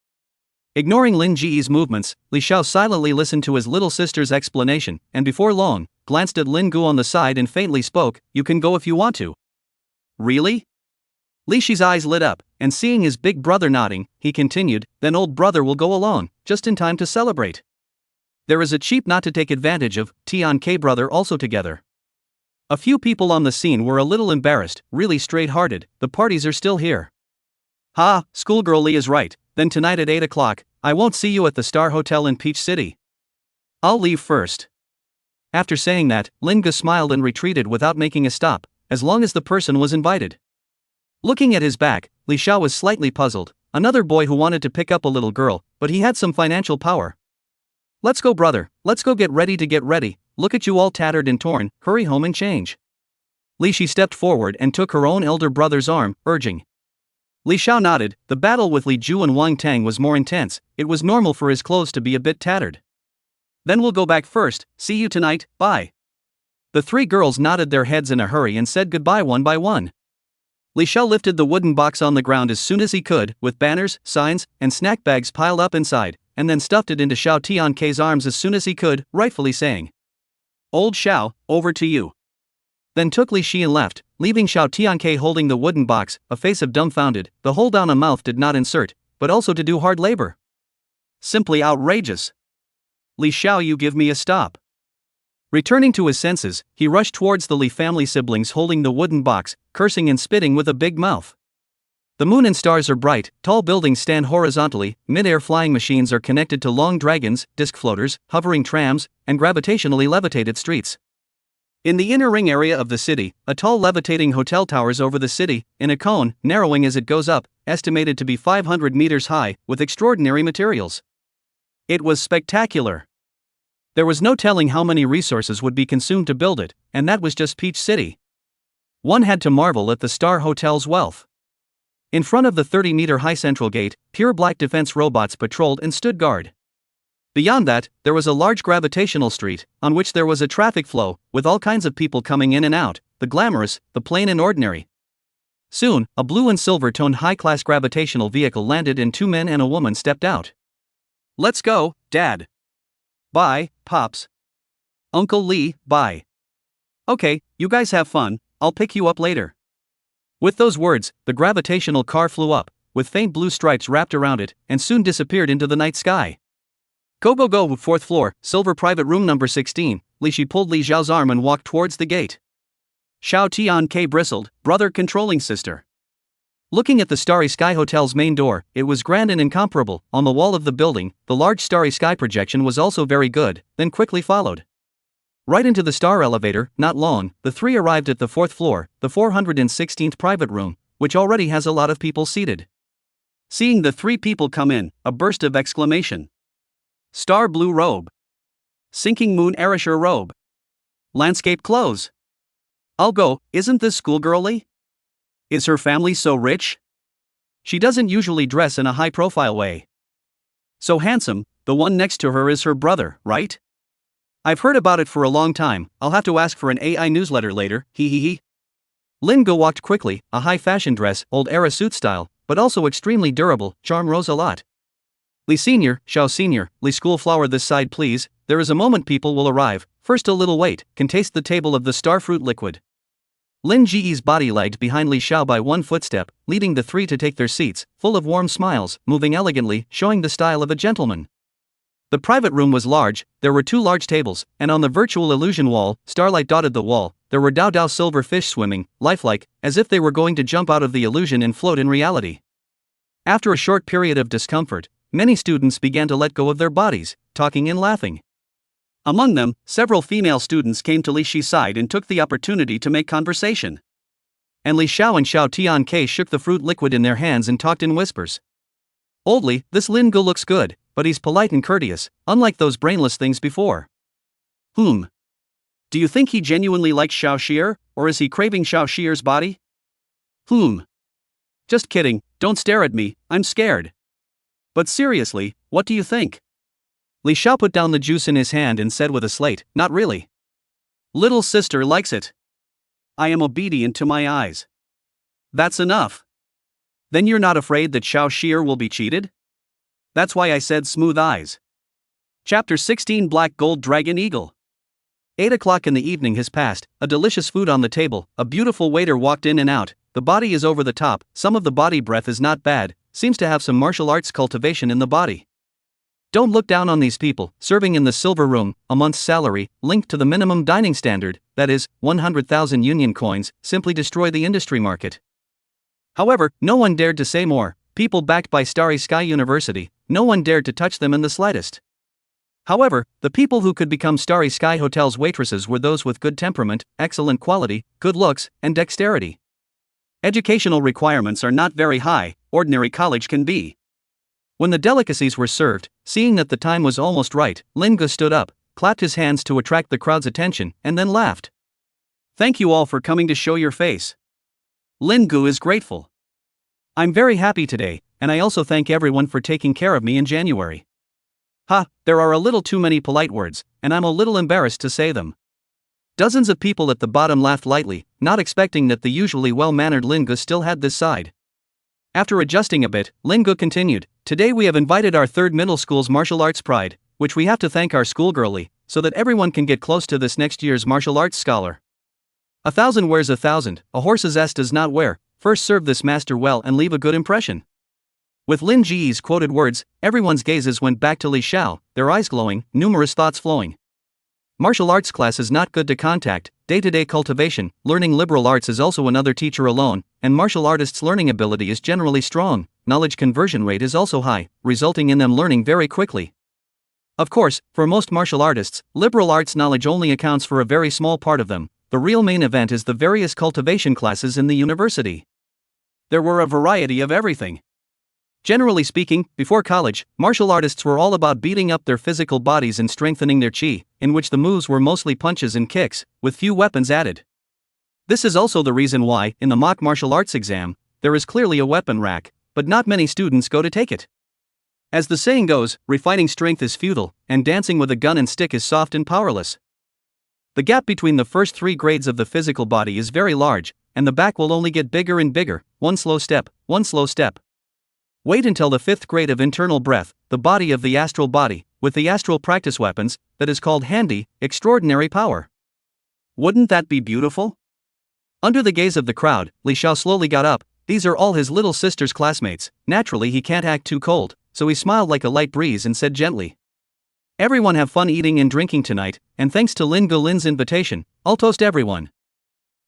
Ignoring Lin Ji's movements, Li Xiao silently listened to his little sister's explanation, and before long, glanced at Lin Gu on the side and faintly spoke, "You can go if you want to." "Really?" Li Shi's eyes lit up, and seeing his big brother nodding, he continued, "Then old brother will go along, just in time to celebrate. There is a cheap not to take advantage of, Tian K brother also together." A few people on the scene were a little embarrassed, really straight-hearted, the parties are still here. "Ha, schoolgirl Li is right, then tonight at 8 o'clock, I won't see you at the Star Hotel in Peach City. I'll leave first." After saying that, Lin Gu smiled and retreated without making a stop, as long as the person was invited. Looking at his back, Li Xiao was slightly puzzled, another boy who wanted to pick up a little girl, but he had some financial power. "Let's go brother, let's go get ready, look at you all tattered and torn, hurry home and change." Li Shi stepped forward and took her own elder brother's arm, urging. Li Xiao nodded. The battle with Li Ju and Wang Tang was more intense, it was normal for his clothes to be a bit tattered. "Then we'll go back first, see you tonight, bye." The three girls nodded their heads in a hurry and said goodbye one by one. Li Xiao lifted the wooden box on the ground as soon as he could, with banners, signs, and snack bags piled up inside, and then stuffed it into Xiao Tiank's arms as soon as he could, rightfully saying, "Old Xiao, over to you." Then took Li Shi and left, leaving Xiao Tianke holding the wooden box, a face of dumbfounded. The hold down a mouth did not insert, but also to do hard labor. Simply outrageous. "Li Xiao, you give me a stop." Returning to his senses, he rushed towards the Li family siblings holding the wooden box, cursing and spitting with a big mouth. The moon and stars are bright, tall buildings stand horizontally, mid-air flying machines are connected to long dragons, disc floaters, hovering trams, and gravitationally levitated streets. In the inner ring area of the city, a tall levitating hotel towers over the city, in a cone, narrowing as it goes up, estimated to be 500 meters high, with extraordinary materials. It was spectacular. There was no telling how many resources would be consumed to build it, and that was just Peach City. One had to marvel at the Star Hotel's wealth. In front of the 30-meter-high central gate, pure black defense robots patrolled and stood guard. Beyond that, there was a large gravitational street, on which there was a traffic flow, with all kinds of people coming in and out, the glamorous, the plain and ordinary. Soon, a blue and silver-toned high-class gravitational vehicle landed and two men and a woman stepped out. "Let's go, Dad." "Bye, Pops." "Uncle Lee, bye." "Okay, you guys have fun, I'll pick you up later." With those words, the gravitational car flew up, with faint blue stripes wrapped around it, and soon disappeared into the night sky. Go, 4th floor, silver private room number 16, Li Shi pulled Li Xiao's arm and walked towards the gate. Xiao Tian bristled, brother controlling sister. Looking at the Starry Sky Hotel's main door, it was grand and incomparable. On the wall of the building, the large Starry Sky projection was also very good, then quickly followed. Right into the star elevator, not long, the three arrived at the 4th floor, the 416th private room, which already has a lot of people seated. Seeing the three people come in, a burst of exclamation. Star blue robe. Sinking moon erasure robe. Landscape clothes. I'll go, isn't this schoolgirly? Is her family so rich? She doesn't usually dress in a high-profile way. So handsome, the one next to her is her brother, right? I've heard about it for a long time, I'll have to ask for an AI newsletter later, hee. Lin Go walked quickly, a high-fashion dress, old-era suit style, but also extremely durable, charm Rose a lot. Li Senior, Xiao Senior, Li Schoolflower this side please, there is a moment people will arrive, first a little wait, can taste the table of the starfruit liquid. Lin Ji's body lagged behind Li Xiao by one footstep, leading the three to take their seats, full of warm smiles, moving elegantly, showing the style of a gentleman. The private room was large, there were two large tables, and on the virtual illusion wall, starlight dotted the wall, there were Dao silver fish swimming, lifelike, as if they were going to jump out of the illusion and float in reality. After a short period of discomfort, many students began to let go of their bodies, talking and laughing. Among them, several female students came to Li Shi's side and took the opportunity to make conversation. And Li Xiao and Xiao Tian shook the fruit liquid in their hands and talked in whispers. Oldly, this Lin Go looks good, but he's polite and courteous, unlike those brainless things before. Do you think he genuinely likes Xiao Xier, or is he craving Xiao Xier's body? Just kidding, don't stare at me, I'm scared. But seriously, what do you think? Li Xiao put down the juice in his hand and said with a slate, not really. Little sister likes it. I am obedient to my eyes. That's enough. Then you're not afraid that Xiao Shear will be cheated? That's why I said smooth eyes. Chapter 16 Black Gold Dragon Eagle. 8 o'clock in the evening has passed, a delicious food on the table, a beautiful waiter walked in and out, the body is over the top, some of the body breath is not bad, seems to have some martial arts cultivation in the body. Don't look down on these people, serving in the silver room, a month's salary, linked to the minimum dining standard, that is, 100,000 union coins, simply destroy the industry market. However, no one dared to say more, people backed by Starry Sky University, no one dared to touch them in the slightest. However, the people who could become Starry Sky Hotel's waitresses were those with good temperament, excellent quality, good looks, and dexterity. Educational requirements are not very high, ordinary college can be. When the delicacies were served, seeing that the time was almost right, Lin Gu stood up, clapped his hands to attract the crowd's attention, and then laughed. Thank you all for coming to show your face. Lin Gu is grateful. I'm very happy today, and I also thank everyone for taking care of me in January. There are a little too many polite words, and I'm a little embarrassed to say them. Dozens of people at the bottom laughed lightly, not expecting that the usually well-mannered Lin Gu still had this side. After adjusting a bit, Lin Gu continued, today we have invited our third middle school's martial arts pride, which we have to thank our schoolgirlie, so that everyone can get close to this next year's martial arts scholar. 1,000 wears 1,000, a horse's ass does not wear, first serve this master well and leave a good impression. With Lin Ji's quoted words, everyone's gazes went back to Li Xiao, their eyes glowing, numerous thoughts flowing. Martial arts class is not good to contact, day-to-day cultivation, learning liberal arts is also another teacher alone, and martial artists' learning ability is generally strong, knowledge conversion rate is also high, resulting in them learning very quickly. Of course, for most martial artists, liberal arts knowledge only accounts for a very small part of them, the real main event is the various cultivation classes in the university. There were a variety of everything. Generally speaking, before college, martial artists were all about beating up their physical bodies and strengthening their chi, in which the moves were mostly punches and kicks, with few weapons added. This is also the reason why, in the mock martial arts exam, there is clearly a weapon rack, but not many students go to take it. As the saying goes, refining strength is futile, and dancing with a gun and stick is soft and powerless. The gap between the first 3 grades of the physical body is very large, and the back will only get bigger and bigger, one slow step, one slow step. Wait until the 5th grade of internal breath, the body of the astral body, with the astral practice weapons, that is called handy, extraordinary power. Wouldn't that be beautiful? Under the gaze of the crowd, Li Xiao slowly got up, these are all his little sister's classmates, naturally he can't act too cold, so he smiled like a light breeze and said gently. Everyone have fun eating and drinking tonight, and thanks to Lin Gu Lin's invitation, I'll toast everyone.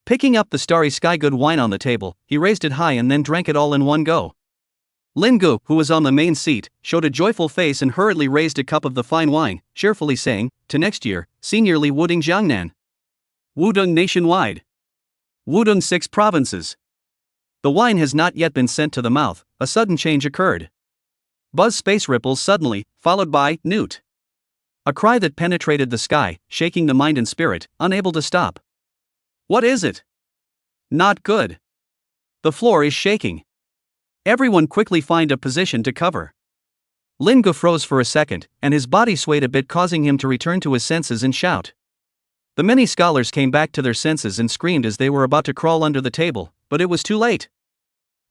Picking up the Starry Sky good wine on the table, he raised it high and then drank it all in one go. Lin Gu, who was on the main seat, showed a joyful face and hurriedly raised a cup of the fine wine, cheerfully saying, to next year, seniorly Wuding Jiangnan. Wudong nationwide. Wudong 6 provinces. The wine has not yet been sent to the mouth, a sudden change occurred. Buzz space ripples suddenly, followed by, newt. A cry that penetrated the sky, shaking the mind and spirit, unable to stop. What is it? Not good. The floor is shaking. Everyone quickly find a position to cover. Lin Gu froze for a second, and his body swayed a bit, causing him to return to his senses and shout. The many scholars came back to their senses and screamed as they were about to crawl under the table, but it was too late.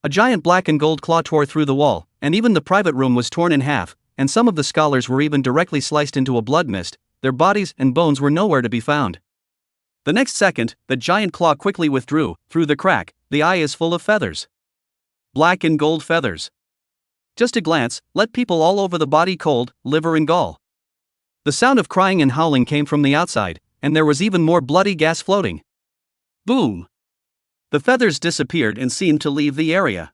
A giant black and gold claw tore through the wall, and even the private room was torn in half, and some of the scholars were even directly sliced into a blood mist, their bodies and bones were nowhere to be found. The next second, the giant claw quickly withdrew, through the crack, the eye is full of feathers. Black and gold feathers. Just a glance, let people all over the body cold, liver and gall. The sound of crying and howling came from the outside, and there was even more bloody gas floating. Boom! The feathers disappeared and seemed to leave the area.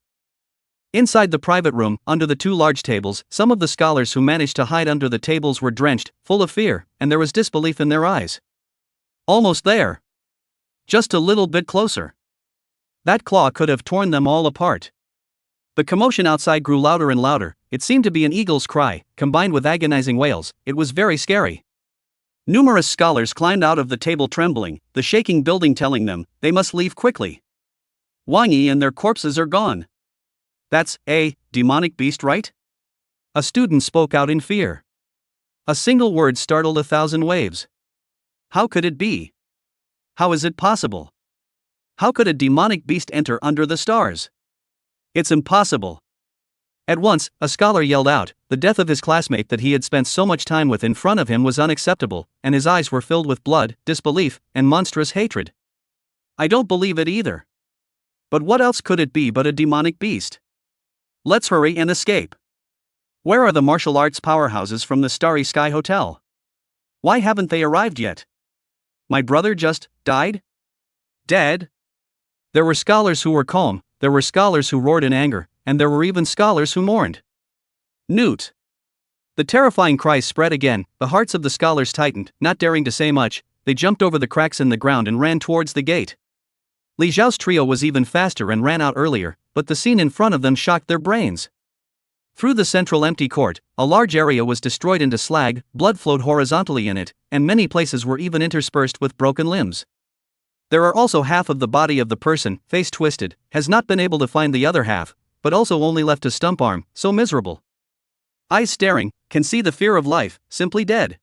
Inside the private room, under the 2 large tables, some of the scholars who managed to hide under the tables were drenched, full of fear, and there was disbelief in their eyes. Almost there. Just a little bit closer. That claw could have torn them all apart. The commotion outside grew louder and louder, it seemed to be an eagle's cry, combined with agonizing wails, it was very scary. Numerous scholars climbed out of the table trembling, the shaking building telling them, they must leave quickly. Wang and their corpses are gone. That's a demonic beast, right? A student spoke out in fear. A single word startled 1,000 waves. How could it be? How is it possible? How could a demonic beast enter under the stars? It's impossible. At once, a scholar yelled out, the death of his classmate that he had spent so much time with in front of him was unacceptable, and his eyes were filled with blood, disbelief, and monstrous hatred. I don't believe it either. But what else could it be but a demonic beast? Let's hurry and escape. Where are the martial arts powerhouses from the Starry Sky Hotel? Why haven't they arrived yet? My brother just died? Dead? There were scholars who were calm, there were scholars who roared in anger, and there were even scholars who mourned. Newt. The terrifying cries spread again, the hearts of the scholars tightened, not daring to say much, they jumped over the cracks in the ground and ran towards the gate. Li Xiao's trio was even faster and ran out earlier, but the scene in front of them shocked their brains. Through the central empty court, a large area was destroyed into slag, blood flowed horizontally in it, and many places were even interspersed with broken limbs. There are also half of the body of the person, face twisted, has not been able to find the other half, but also only left a stump arm, so miserable. Eyes staring, can see the fear of life, simply dead.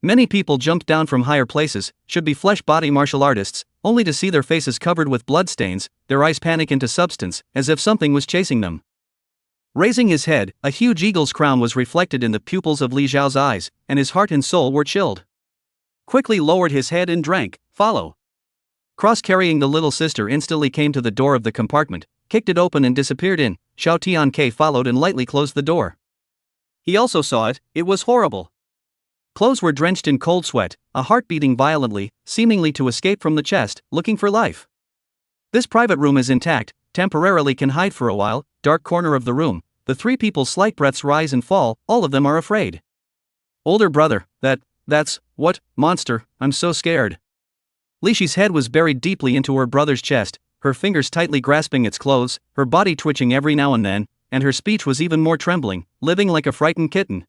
Many people jumped down from higher places, should be flesh-body martial artists, only to see their faces covered with bloodstains, their eyes panic into substance, as if something was chasing them. Raising his head, a huge eagle's crown was reflected in the pupils of Li Xiao's eyes, and his heart and soul were chilled. Quickly lowered his head and drank, follow. Cross-carrying the little sister instantly came to the door of the compartment, kicked it open and disappeared in. Xiao Tianke followed and lightly closed the door. He also saw it, it was horrible. Clothes were drenched in cold sweat, a heart beating violently, seemingly to escape from the chest, looking for life. This private room is intact, temporarily can hide for a while, dark corner of the room, the three people's slight breaths rise and fall, all of them are afraid. Older brother, that's, what, monster, I'm so scared. Lishi's head was buried deeply into her brother's chest, her fingers tightly grasping its clothes, her body twitching every now and then, and her speech was even more trembling, living like a frightened kitten.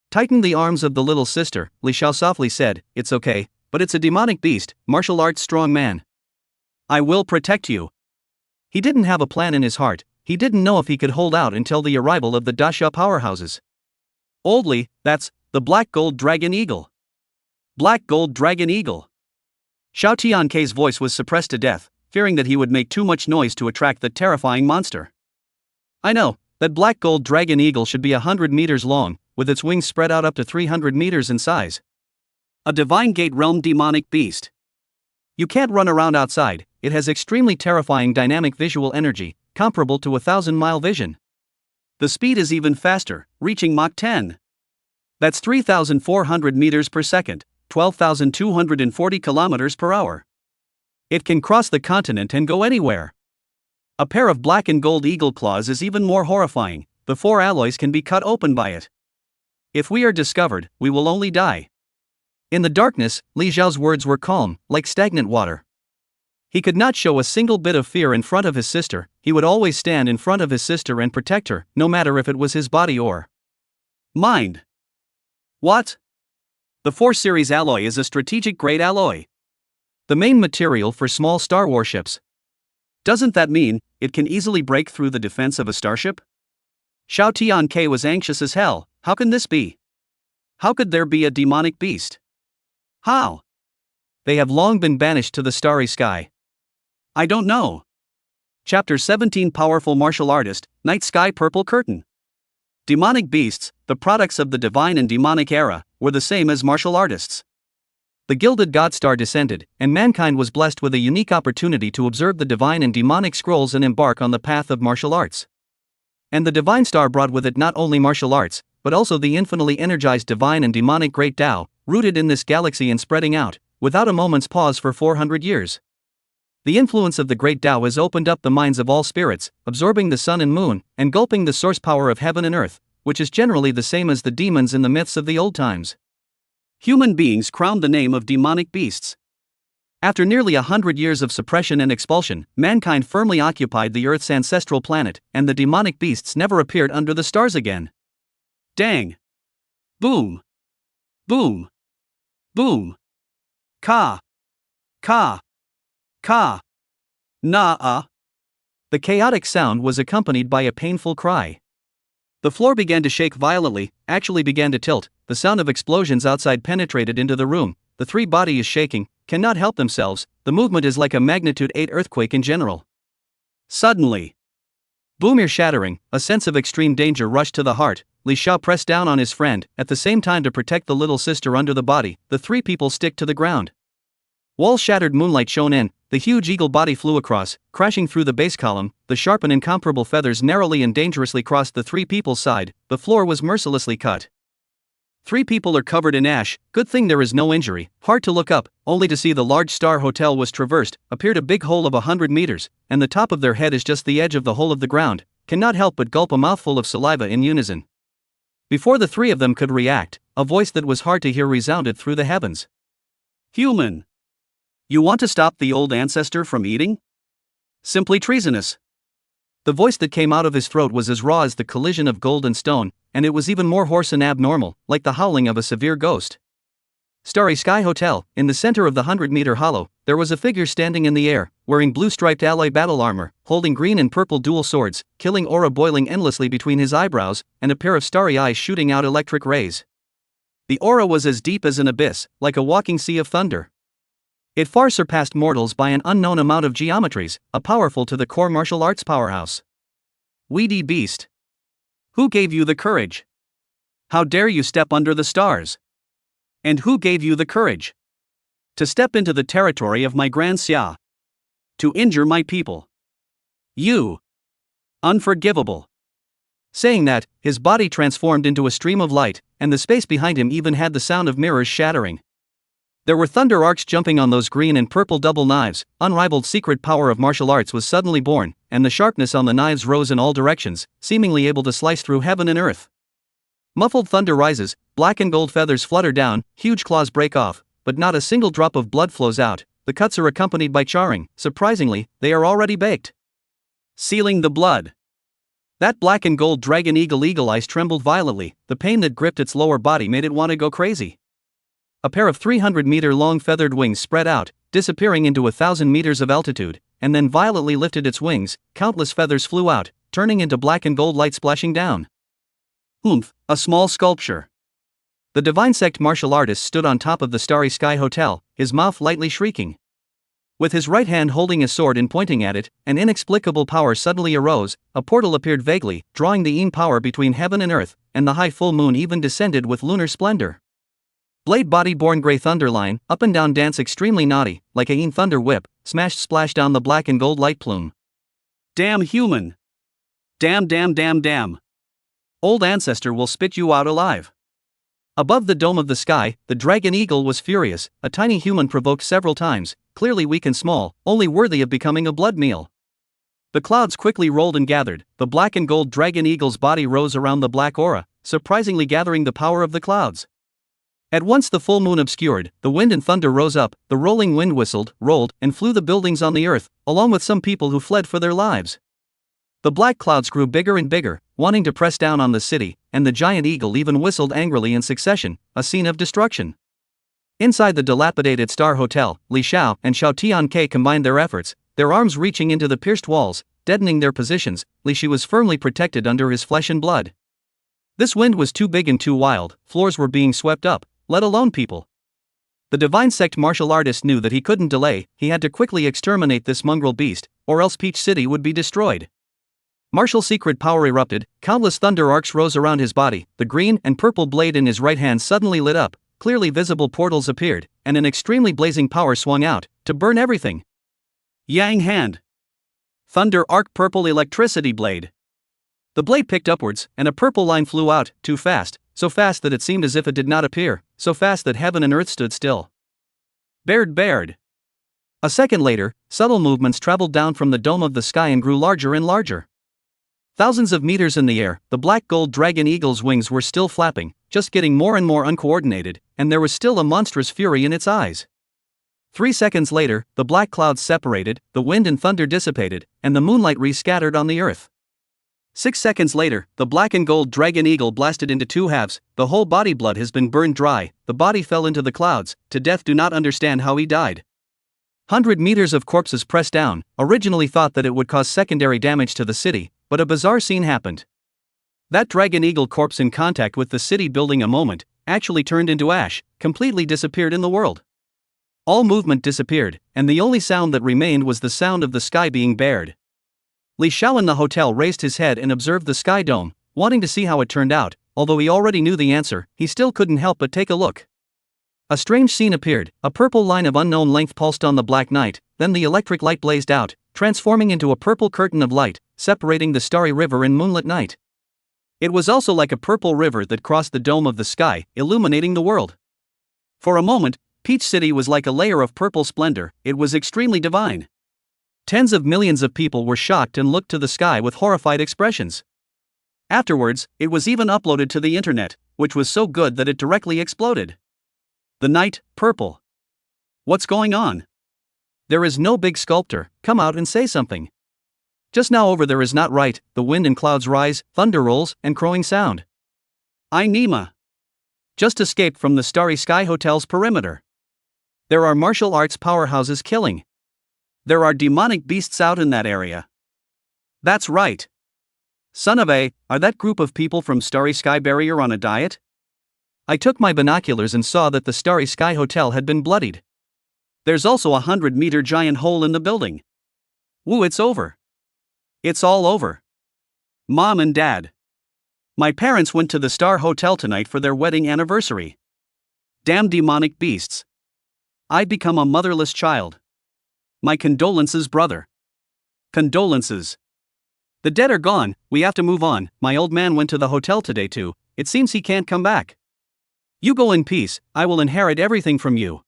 Tightened the arms of the little sister, Li Xiao softly said, it's okay, but it's a demonic beast, martial arts strong man. I will protect you. He didn't have a plan in his heart, he didn't know if he could hold out until the arrival of the Dasha powerhouses. Old Li, that's, the Black Gold Dragon Eagle. Black Gold Dragon Eagle. Xiao Tianke's voice was suppressed to death, fearing that he would make too much noise to attract the terrifying monster. I know, that Black Gold Dragon Eagle should be 100 meters long, with its wings spread out up to 300 meters in size. A divine gate realm demonic beast. You can't run around outside, it has extremely terrifying dynamic visual energy, comparable to 1,000-mile vision. The speed is even faster, reaching Mach 10. That's 3,400 meters per second, 12,240 kilometers per hour. It can cross the continent and go anywhere. A pair of black and gold eagle claws is even more horrifying, the 4 alloys can be cut open by it. If we are discovered, we will only die. In the darkness, Li Xiao's words were calm, like stagnant water. He could not show a single bit of fear in front of his sister, he would always stand in front of his sister and protect her, no matter if it was his body or mind. What? The 4 series alloy is a strategic grade alloy. The main material for small star warships. Doesn't that mean it can easily break through the defense of a starship? Xiao Tianke was anxious as hell. How can this be? How could there be a demonic beast? How? They have long been banished to the starry sky. I don't know. Chapter 17 Powerful Martial Artist, Night Sky Purple Curtain. Demonic beasts, the products of the divine and demonic era, were the same as martial artists. The gilded god star descended, and mankind was blessed with a unique opportunity to observe the divine and demonic scrolls and embark on the path of martial arts. And the divine star brought with it not only martial arts, but also the infinitely energized divine and demonic great Tao, rooted in this galaxy and spreading out, without a moment's pause for 400 years. The influence of the great Tao has opened up the minds of all spirits, absorbing the sun and moon, and gulping the source power of heaven and earth, which is generally the same as the demons in the myths of the old times. Human beings crowned the name of demonic beasts. After nearly 100 years of suppression and expulsion, mankind firmly occupied the Earth's ancestral planet, and the demonic beasts never appeared under the stars again. Dang! Boom! Boom! Boom! Ka! Ka! Ka! Na-ah! The chaotic sound was accompanied by a painful cry. The floor began to shake violently, actually began to tilt, the sound of explosions outside penetrated into the room, the 3 body is shaking, cannot help themselves, the movement is like a magnitude 8 earthquake in general. Suddenly, boom, ear shattering, a sense of extreme danger rushed to the heart. Xiao pressed down on his friend, at the same time to protect the little sister under the body. The three people stick to the ground. Walls shattered, moonlight shone in, the huge eagle body flew across, crashing through the base column. The sharp and incomparable feathers narrowly and dangerously crossed the three people's side. The floor was mercilessly cut. Three people are covered in ash. Good thing there is no injury. Hard to look up, only to see the large star hotel was traversed. Appeared a big hole of 100 meters, and the top of their head is just the edge of the hole of the ground. Cannot help but gulp a mouthful of saliva in unison. Before the three of them could react, a voice that was hard to hear resounded through the heavens. Human! You want to stop the old ancestor from eating? Simply treasonous. The voice that came out of his throat was as raw as the collision of gold and stone, and it was even more hoarse and abnormal, like the howling of a severe ghost. Starry Sky Hotel, in the center of the 100-meter hollow, there was a figure standing in the air, wearing blue-striped alloy battle armor, holding green and purple dual swords, killing aura boiling endlessly between his eyebrows, and a pair of starry eyes shooting out electric rays. The aura was as deep as an abyss, like a walking sea of thunder. It far surpassed mortals by an unknown amount of geometries, a powerful to the core martial arts powerhouse. Weedy beast! Who gave you the courage? How dare you step under the stars? And who gave you the courage to step into the territory of my grand Xiao? To injure my people? You! Unforgivable! Saying that, his body transformed into a stream of light, and the space behind him even had the sound of mirrors shattering. There were thunder arcs jumping on those green and purple double knives. Unrivaled secret power of martial arts was suddenly born, and the sharpness on the knives rose in all directions, seemingly able to slice through heaven and earth. Muffled thunder rises, black and gold feathers flutter down, huge claws break off, but not a single drop of blood flows out. The cuts are accompanied by charring. Surprisingly, they are already baked. Sealing the blood. That black and gold dragon eagle eyes trembled violently. The pain that gripped its lower body made it want to go crazy. A pair of 300-meter-long feathered wings spread out, disappearing into 1,000 meters of altitude, and then violently lifted its wings. Countless feathers flew out, turning into black and gold light splashing down. Oomph, a small sculpture. The divine sect martial artist stood on top of the Starry Sky Hotel, his mouth lightly shrieking. With his right hand holding a sword and pointing at it, an inexplicable power suddenly arose. A portal appeared vaguely, drawing the yin power between heaven and earth, and the high full moon even descended with lunar splendor. Blade body born grey thunderline, up and down dance extremely naughty, like a yin thunder whip, smashed splash down the black and gold light plume. Damn human! Damn. Old ancestor will spit you out alive. Above the dome of the sky, the dragon eagle was furious. A tiny human provoked several times, clearly weak and small, only worthy of becoming a blood meal. The clouds quickly rolled and gathered. The black and gold dragon eagle's body rose around the black aura, surprisingly gathering the power of the clouds. At once the full moon obscured, the wind and thunder rose up, the rolling wind whistled, rolled, and flew the buildings on the earth, along with some people who fled for their lives. The black clouds grew bigger and bigger, wanting to press down on the city, and the giant eagle even whistled angrily in succession, a scene of destruction. Inside the dilapidated Star Hotel, Xiao and Xiao Tianke combined their efforts, their arms reaching into the pierced walls, deadening their positions. Shi was firmly protected under his flesh and blood. This wind was too big and too wild, floors were being swept up, let alone people. The divine sect martial artist knew that he couldn't delay, he had to quickly exterminate this mongrel beast, or else Peach City would be destroyed. Martial secret power erupted, countless thunder arcs rose around his body, the green and purple blade in his right hand suddenly lit up, clearly visible portals appeared, and an extremely blazing power swung out, to burn everything. Yang hand. Thunder arc purple electricity blade. The blade picked upwards, and a purple line flew out, too fast, so fast that it seemed as if it did not appear, so fast that heaven and earth stood still. Bared. A second later, subtle movements traveled down from the dome of the sky and grew larger and larger. Thousands of meters in the air, the black gold dragon eagle's wings were still flapping, just getting more and more uncoordinated, and there was still a monstrous fury in its eyes. 3 seconds later, the black clouds separated, the wind and thunder dissipated, and the moonlight re-scattered on the earth. 6 seconds later, the black and gold dragon eagle blasted into 2 halves, the whole body blood has been burned dry, the body fell into the clouds, to death do not understand how he died. 100 meters of corpses pressed down, originally thought that it would cause secondary damage to the city, but a bizarre scene happened. That dragon eagle corpse in contact with the city building a moment, actually turned into ash, completely disappeared in the world. All movement disappeared, and the only sound that remained was the sound of the sky being bared. Li Xiao in the hotel raised his head and observed the sky dome, wanting to see how it turned out. Although he already knew the answer, he still couldn't help but take a look. A strange scene appeared. A purple line of unknown length pulsed on the black night, then the electric light blazed out, transforming into a purple curtain of light, separating the starry river in moonlit night. It was also like a purple river that crossed the dome of the sky, illuminating the world. For a moment, Peach City was like a layer of purple splendor. It was extremely divine. Tens of millions of people were shocked and looked to the sky with horrified expressions. Afterwards, it was even uploaded to the internet, which was so good that it directly exploded. The night, purple. What's going on? There is no big sculptor, come out and say something. Just now over there is not right, the wind and clouds rise, thunder rolls, and crowing sound. I Nima. Just escaped from the Starry Sky Hotel's perimeter. There are martial arts powerhouses killing. There are demonic beasts out in that area. That's right. Son of a, are that group of people from Starry Sky Barrier on a diet? I took my binoculars and saw that the Starry Sky Hotel had been bloodied. There's also a 100-meter giant hole in the building. Woo, it's over. It's all over. Mom and Dad. My parents went to the Star Hotel tonight for their wedding anniversary. Damn demonic beasts. I'd become a motherless child. My condolences, brother. Condolences. The dead are gone, we have to move on. My old man went to the hotel today too. It seems he can't come back. You go in peace, I will inherit everything from you.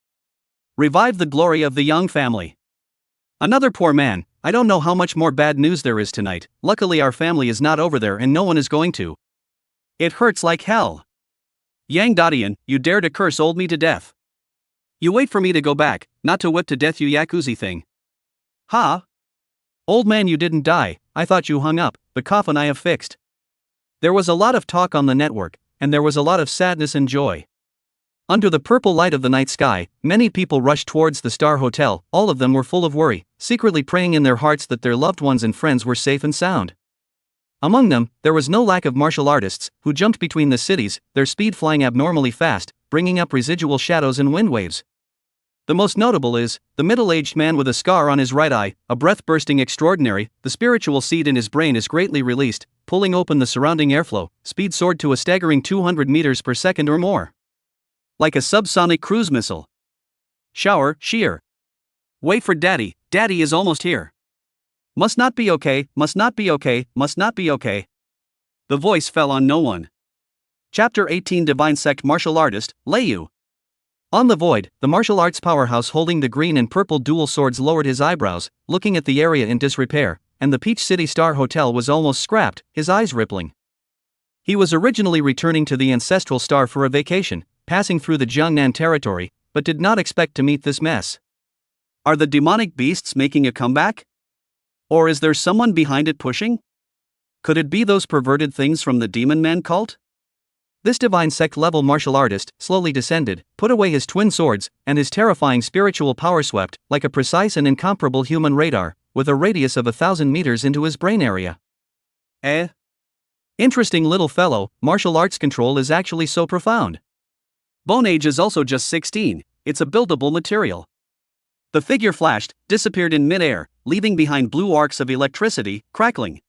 Revive the glory of the Young family. Another poor man. I don't know how much more bad news there is tonight. Luckily our family is not over there and no one is going to. It hurts like hell. Yang Dadian, you dare to curse old me to death. You wait for me to go back, not to whip to death you yakuza thing. Ha? Old man, you didn't die, I thought you hung up, the coffin I have fixed. There was a lot of talk on the network, and there was a lot of sadness and joy. Under the purple light of the night sky, many people rushed towards the Star Hotel. All of them were full of worry, secretly praying in their hearts that their loved ones and friends were safe and sound. Among them, there was no lack of martial artists, who jumped between the cities, their speed flying abnormally fast, bringing up residual shadows and wind waves. The most notable is the middle-aged man with a scar on his right eye, a breath-bursting extraordinary. The spiritual seed in his brain is greatly released, pulling open the surrounding airflow. Speed soared to a staggering 200 meters per second or more. Like a subsonic cruise missile. Shower, sheer. Wait for daddy, daddy is almost here. Must not be okay, must not be okay, must not be okay. The voice fell on no one. Chapter 18 Divine Sect Martial Artist, Leiyu. On the void, the martial arts powerhouse holding the green and purple dual swords lowered his eyebrows, looking at the area in disrepair, and the Peach City Star Hotel was almost scrapped, his eyes rippling. He was originally returning to the ancestral star for a vacation, passing through the Jiangnan territory, but did not expect to meet this mess. Are the demonic beasts making a comeback? Or is there someone behind it pushing? Could it be those perverted things from the Demon Man cult? This divine sect-level martial artist slowly descended, put away his twin swords, and his terrifying spiritual power swept, like a precise and incomparable human radar, with a radius of 1,000 meters into his brain area. Interesting little fellow, martial arts control is actually so profound. Bone age is also just 16, it's a buildable material. The figure flashed, disappeared in midair, leaving behind blue arcs of electricity, crackling.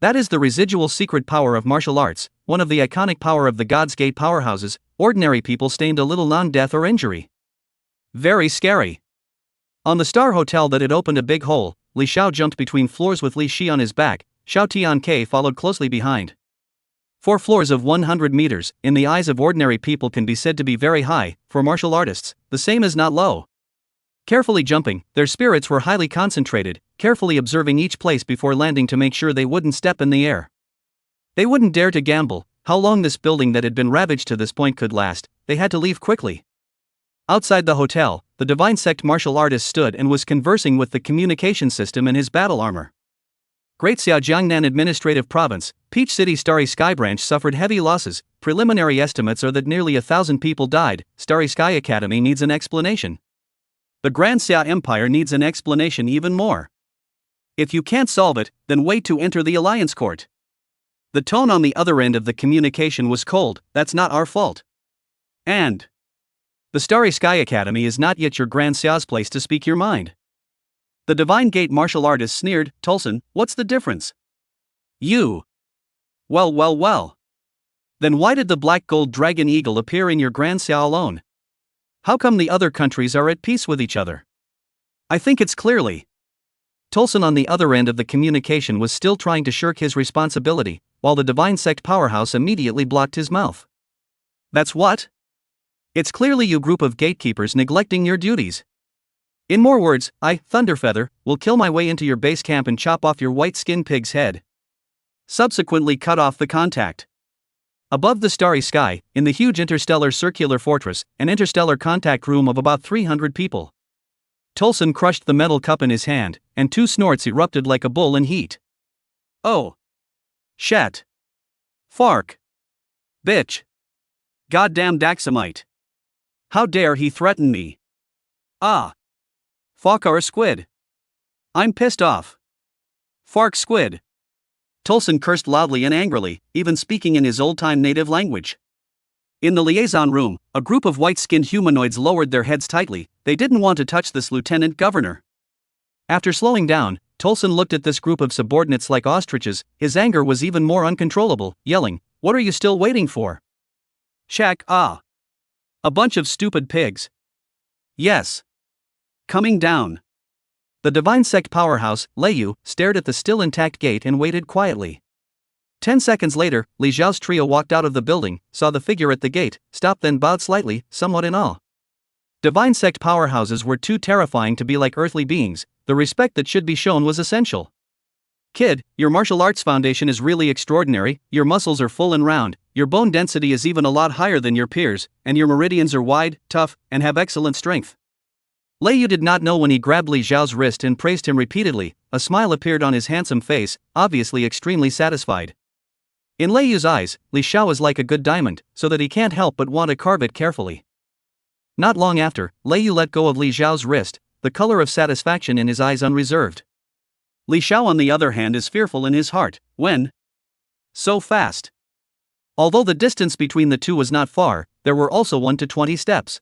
That is the residual secret power of martial arts, one of the iconic power of the God's Gate powerhouses. Ordinary people stained a little non-death or injury. Very scary. On the Star Hotel that had opened a big hole, Li Xiao jumped between floors with Li Shi on his back. Xiao Tianke followed closely behind. 4 floors of 100 meters, in the eyes of ordinary people can be said to be very high. For martial artists, the same is not low. Carefully jumping, their spirits were highly concentrated, carefully observing each place before landing to make sure they wouldn't step in the air. They wouldn't dare to gamble how long this building that had been ravaged to this point could last. They had to leave quickly. Outside the hotel, the divine sect martial artist stood and was conversing with the communication system in his battle armor. Great Xiaojiangnan Administrative Province, Peach City Starry Sky Branch suffered heavy losses. Preliminary estimates are that nearly 1,000 people died. Starry Sky Academy needs an explanation. The Grand Xia Empire needs an explanation even more. If you can't solve it, then wait to enter the Alliance Court. The tone on the other end of the communication was cold. That's not our fault. And The Starry Sky Academy is not yet your Grand Xiao's place to speak your mind. The Divine Gate martial artist sneered. Tulson, what's the difference? You. Well. Then why did the black gold dragon eagle appear in your Grand Xiao alone? How come the other countries are at peace with each other? I think it's clearly. Tulson on the other end of the communication was still trying to shirk his responsibility, while the divine sect powerhouse immediately blocked his mouth. That's what? It's clearly you group of gatekeepers neglecting your duties. In more words, I, Thunderfeather, will kill my way into your base camp and chop off your white-skinned pig's head. Subsequently cut off the contact. Above the starry sky, in the huge interstellar circular fortress, an interstellar contact room of about 300 people. Tulson crushed the metal cup in his hand, and 2 snorts erupted like a bull in heat. Oh. Shat. Fark. Bitch. Goddamn Daxamite. How dare he threaten me? Ah. Fawkar squid. I'm pissed off. Fark squid. Tulson cursed loudly and angrily, even speaking in his old-time native language. In the liaison room, a group of white-skinned humanoids lowered their heads tightly. They didn't want to touch this lieutenant governor. After slowing down, Tulson looked at this group of subordinates like ostriches. His anger was even more uncontrollable, yelling, "What are you still waiting for? Shack, ah. A bunch of stupid pigs. Yes. Coming down." The divine sect powerhouse, Leiyu, stared at the still intact gate and waited quietly. 10 seconds later, Li Zhao's trio walked out of the building, saw the figure at the gate, stopped, then bowed slightly, somewhat in awe. Divine sect powerhouses were too terrifying to be like earthly beings. The respect that should be shown was essential. Kid, your martial arts foundation is really extraordinary. Your muscles are full and round, your bone density is even a lot higher than your peers, and your meridians are wide, tough, and have excellent strength. Leiyu did not know when he grabbed Li Zhao's wrist and praised him repeatedly. A smile appeared on his handsome face, obviously extremely satisfied. In Leiyu's eyes, Li Xiao is like a good diamond, so that he can't help but want to carve it carefully. Not long after, Leiyu let go of Li Zhao's wrist, the color of satisfaction in his eyes unreserved. Li Xiao on the other hand is fearful in his heart. When? So fast. Although the distance between the two was not far, there were also 1 to 20 steps.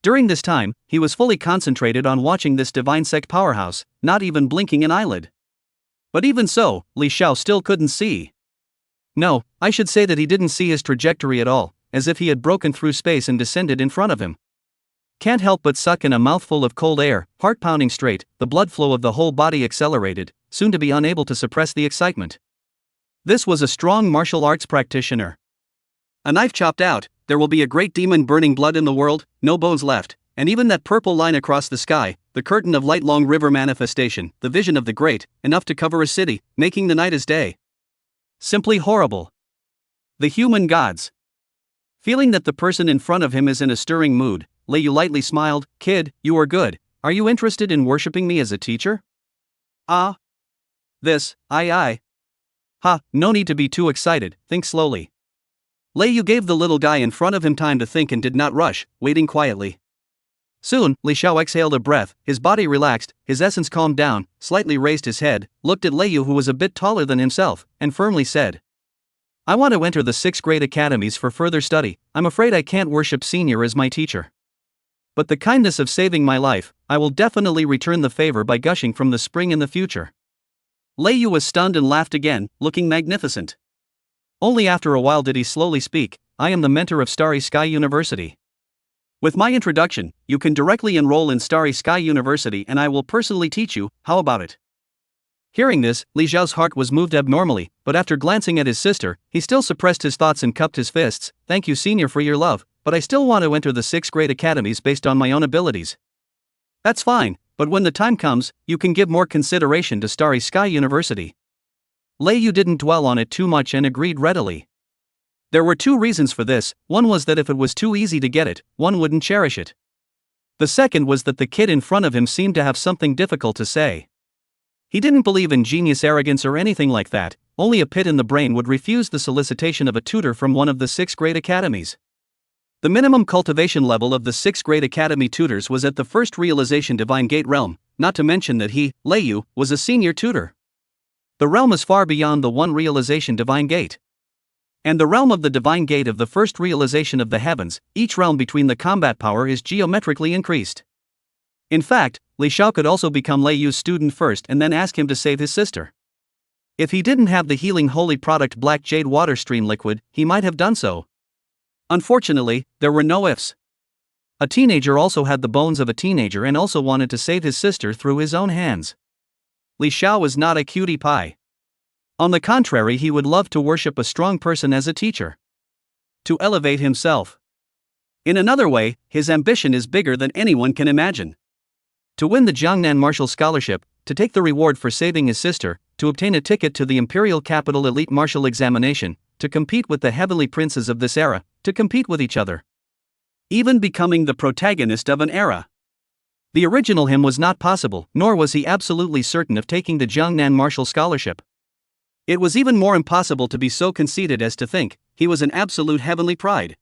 During this time, he was fully concentrated on watching this divine sect powerhouse, not even blinking an eyelid. But even so, Li Xiao still couldn't see. No, I should say that he didn't see his trajectory at all, as if he had broken through space and descended in front of him. Can't help but suck in a mouthful of cold air, heart pounding straight, the blood flow of the whole body accelerated, soon to be unable to suppress the excitement. This was a strong martial arts practitioner. A knife chopped out, there will be a great demon burning blood in the world, no bones left, and even that purple line across the sky, the curtain of light long river manifestation, the vision of the great, enough to cover a city, making the night as day. Simply horrible. The human gods. Feeling that the person in front of him is in a stirring mood, Leiyu lightly smiled. Kid, you are good. Are you interested in worshipping me as a teacher? Ah. This, I. Ha, no need to be too excited, think slowly. Leiyu gave the little guy in front of him time to think and did not rush, waiting quietly. Soon, Li Xiao exhaled a breath, his body relaxed, his essence calmed down, slightly raised his head, looked at Leiyu who was a bit taller than himself, and firmly said, I want to enter the 6th grade academies for further study. I'm afraid I can't worship Senior as my teacher. But the kindness of saving my life, I will definitely return the favor by gushing from the spring in the future. Leiyu was stunned and laughed again, looking magnificent. Only after a while did he slowly speak. I am the mentor of Starry Sky University. With my introduction, you can directly enroll in Starry Sky University and I will personally teach you. How about it? Hearing this, Li Zhao's heart was moved abnormally, but after glancing at his sister, he still suppressed his thoughts and cupped his fists. Thank you, Senior, for your love, but I still want to enter the 6th grade academies based on my own abilities. That's fine, but when the time comes, you can give more consideration to Starry Sky University. Leiyu didn't dwell on it too much and agreed readily. There were 2 reasons for this. One was that if it was too easy to get it, one wouldn't cherish it. The second was that the kid in front of him seemed to have something difficult to say. He didn't believe in genius arrogance or anything like that, only a pit in the brain would refuse the solicitation of a tutor from one of the 6th grade academies. The minimum cultivation level of the 6th grade academy tutors was at the first realization Divine Gate realm, not to mention that he, Leiyu, was a senior tutor. The realm is far beyond the 1 realization Divine Gate. And the realm of the divine gate of the first realization of the heavens, each realm between the combat power is geometrically increased. In fact, Li Xiao could also become Lei Yu's student first and then ask him to save his sister. If he didn't have the healing holy product Black Jade Water Stream Liquid, he might have done so. Unfortunately, there were no ifs. A teenager also had the bones of a teenager and also wanted to save his sister through his own hands. Li Xiao was not a cutie pie. On the contrary, he would love to worship a strong person as a teacher. To elevate himself. In another way, his ambition is bigger than anyone can imagine. To win the Jiangnan Martial Scholarship, to take the reward for saving his sister, to obtain a ticket to the Imperial Capital Elite Martial Examination, to compete with the heavenly princes of this era, to compete with each other. Even becoming the protagonist of an era. The original him was not possible, nor was he absolutely certain of taking the Jiangnan Martial Scholarship. It was even more impossible to be so conceited as to think he was an absolute heavenly pride.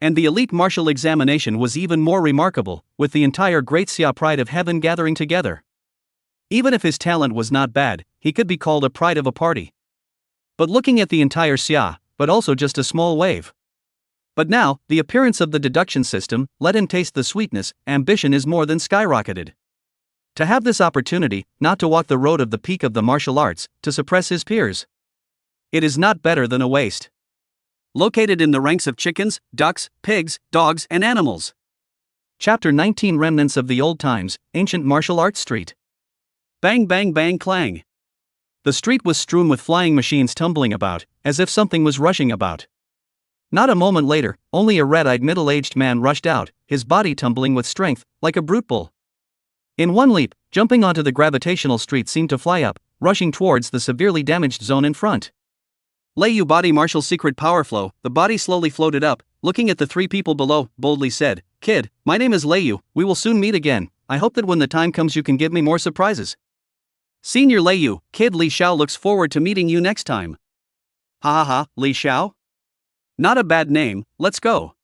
And the elite martial examination was even more remarkable, with the entire great Xiao pride of heaven gathering together. Even if his talent was not bad, he could be called a pride of a party. But looking at the entire Xiao, but also just a small wave. But now, the appearance of the deduction system let him taste the sweetness. Ambition is more than skyrocketed. To have this opportunity, not to walk the road of the peak of the martial arts, to suppress his peers. It is not better than a waste. Located in the ranks of chickens, ducks, pigs, dogs, and animals. Chapter 19 Remnants of the Old Times, Ancient Martial Arts Street. Bang bang bang clang. The street was strewn with flying machines tumbling about, as if something was rushing about. Not a moment later, only a red-eyed middle-aged man rushed out, his body tumbling with strength, like a brute bull. In one leap, jumping onto the gravitational street seemed to fly up, rushing towards the severely damaged zone in front. Lei Yu body martial secret power flow. The body slowly floated up, looking at the three people below, boldly said, "Kid, my name is Lei Yu, we will soon meet again. I hope that when the time comes you can give me more surprises." Senior Lei Yu, Kid Li Xiao looks forward to meeting you next time. Ha ha ha, Li Xiao? Not a bad name, let's go.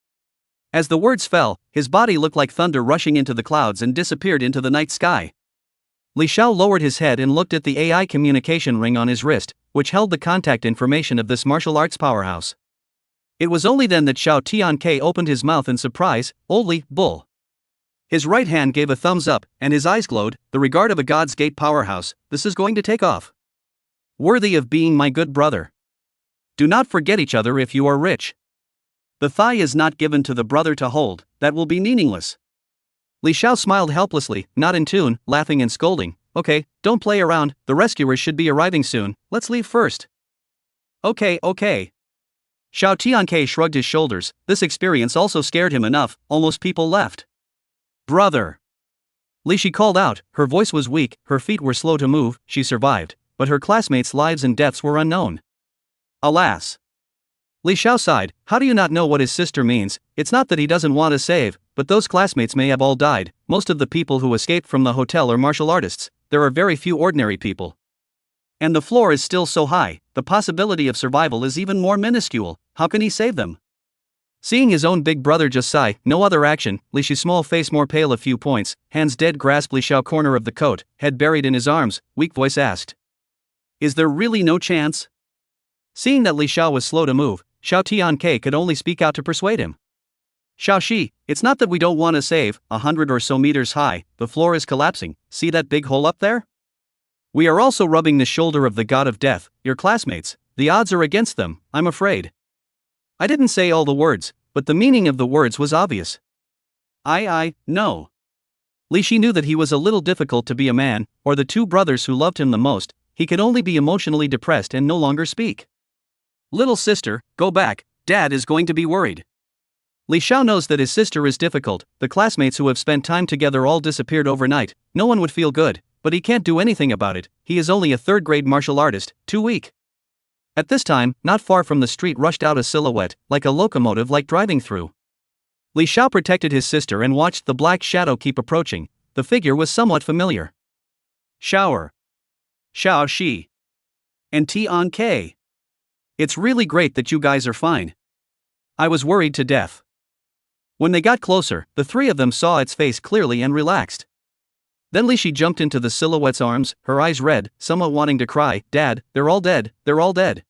As the words fell, his body looked like thunder rushing into the clouds and disappeared into the night sky. Li Xiao lowered his head and looked at the AI communication ring on his wrist, which held the contact information of this martial arts powerhouse. It was only then that Xiao Tianke opened his mouth in surprise. "Holy bull." His right hand gave a thumbs up, and his eyes glowed. "The regard of a God's Gate powerhouse, this is going to take off. Worthy of being my good brother. Do not forget each other if you are rich. The thigh is not given to the brother to hold, that will be meaningless." Li Xiao smiled helplessly, not in tune, laughing and scolding. "Okay, don't play around, the rescuers should be arriving soon, let's leave first." Okay. Xiao Tianke shrugged his shoulders. This experience also scared him enough, almost people left. "Brother!" Li Shi called out, her voice was weak, her feet were slow to move. She survived, but her classmates' lives and deaths were unknown. Alas. Li Xiao sighed. How do you not know what his sister means? It's not that he doesn't want to save, but those classmates may have all died. Most of the people who escaped from the hotel are martial artists. There are very few ordinary people. And the floor is still so high, the possibility of survival is even more minuscule. How can he save them? Seeing his own big brother just sigh, no other action, Li Shi's small face more pale a few points, hands dead grasp Li Xiao corner of the coat, head buried in his arms, weak voice asked. Is there really no chance? Seeing that Li Xiao was slow to move, Xiao Tianke could only speak out to persuade him. Xiao Shi, it's not that we don't want to save. 100 or so meters high, the floor is collapsing. See that big hole up there? We are also rubbing the shoulder of the god of death, your classmates. The odds are against them, I'm afraid. I didn't say all the words, but the meaning of the words was obvious. No. Li Shi knew that he was a little difficult to be a man, or the two brothers who loved him the most. He could only be emotionally depressed and no longer speak. Little sister, go back, Dad is going to be worried. Li Xiao knows that his sister is difficult. The classmates who have spent time together all disappeared overnight. No one would feel good, but he can't do anything about it. He is only a third-grade martial artist, too weak. At this time, not far from the street rushed out a silhouette, like a locomotive like driving through. Li Xiao protected his sister and watched the black shadow keep approaching. The figure was somewhat familiar. Shower. Xiao Shi. And Tian Ke. It's really great that you guys are fine. I was worried to death. When they got closer, the three of them saw its face clearly and relaxed. Then Li Shi jumped into the silhouette's arms, her eyes red, somewhat wanting to cry, Dad, they're all dead, they're all dead.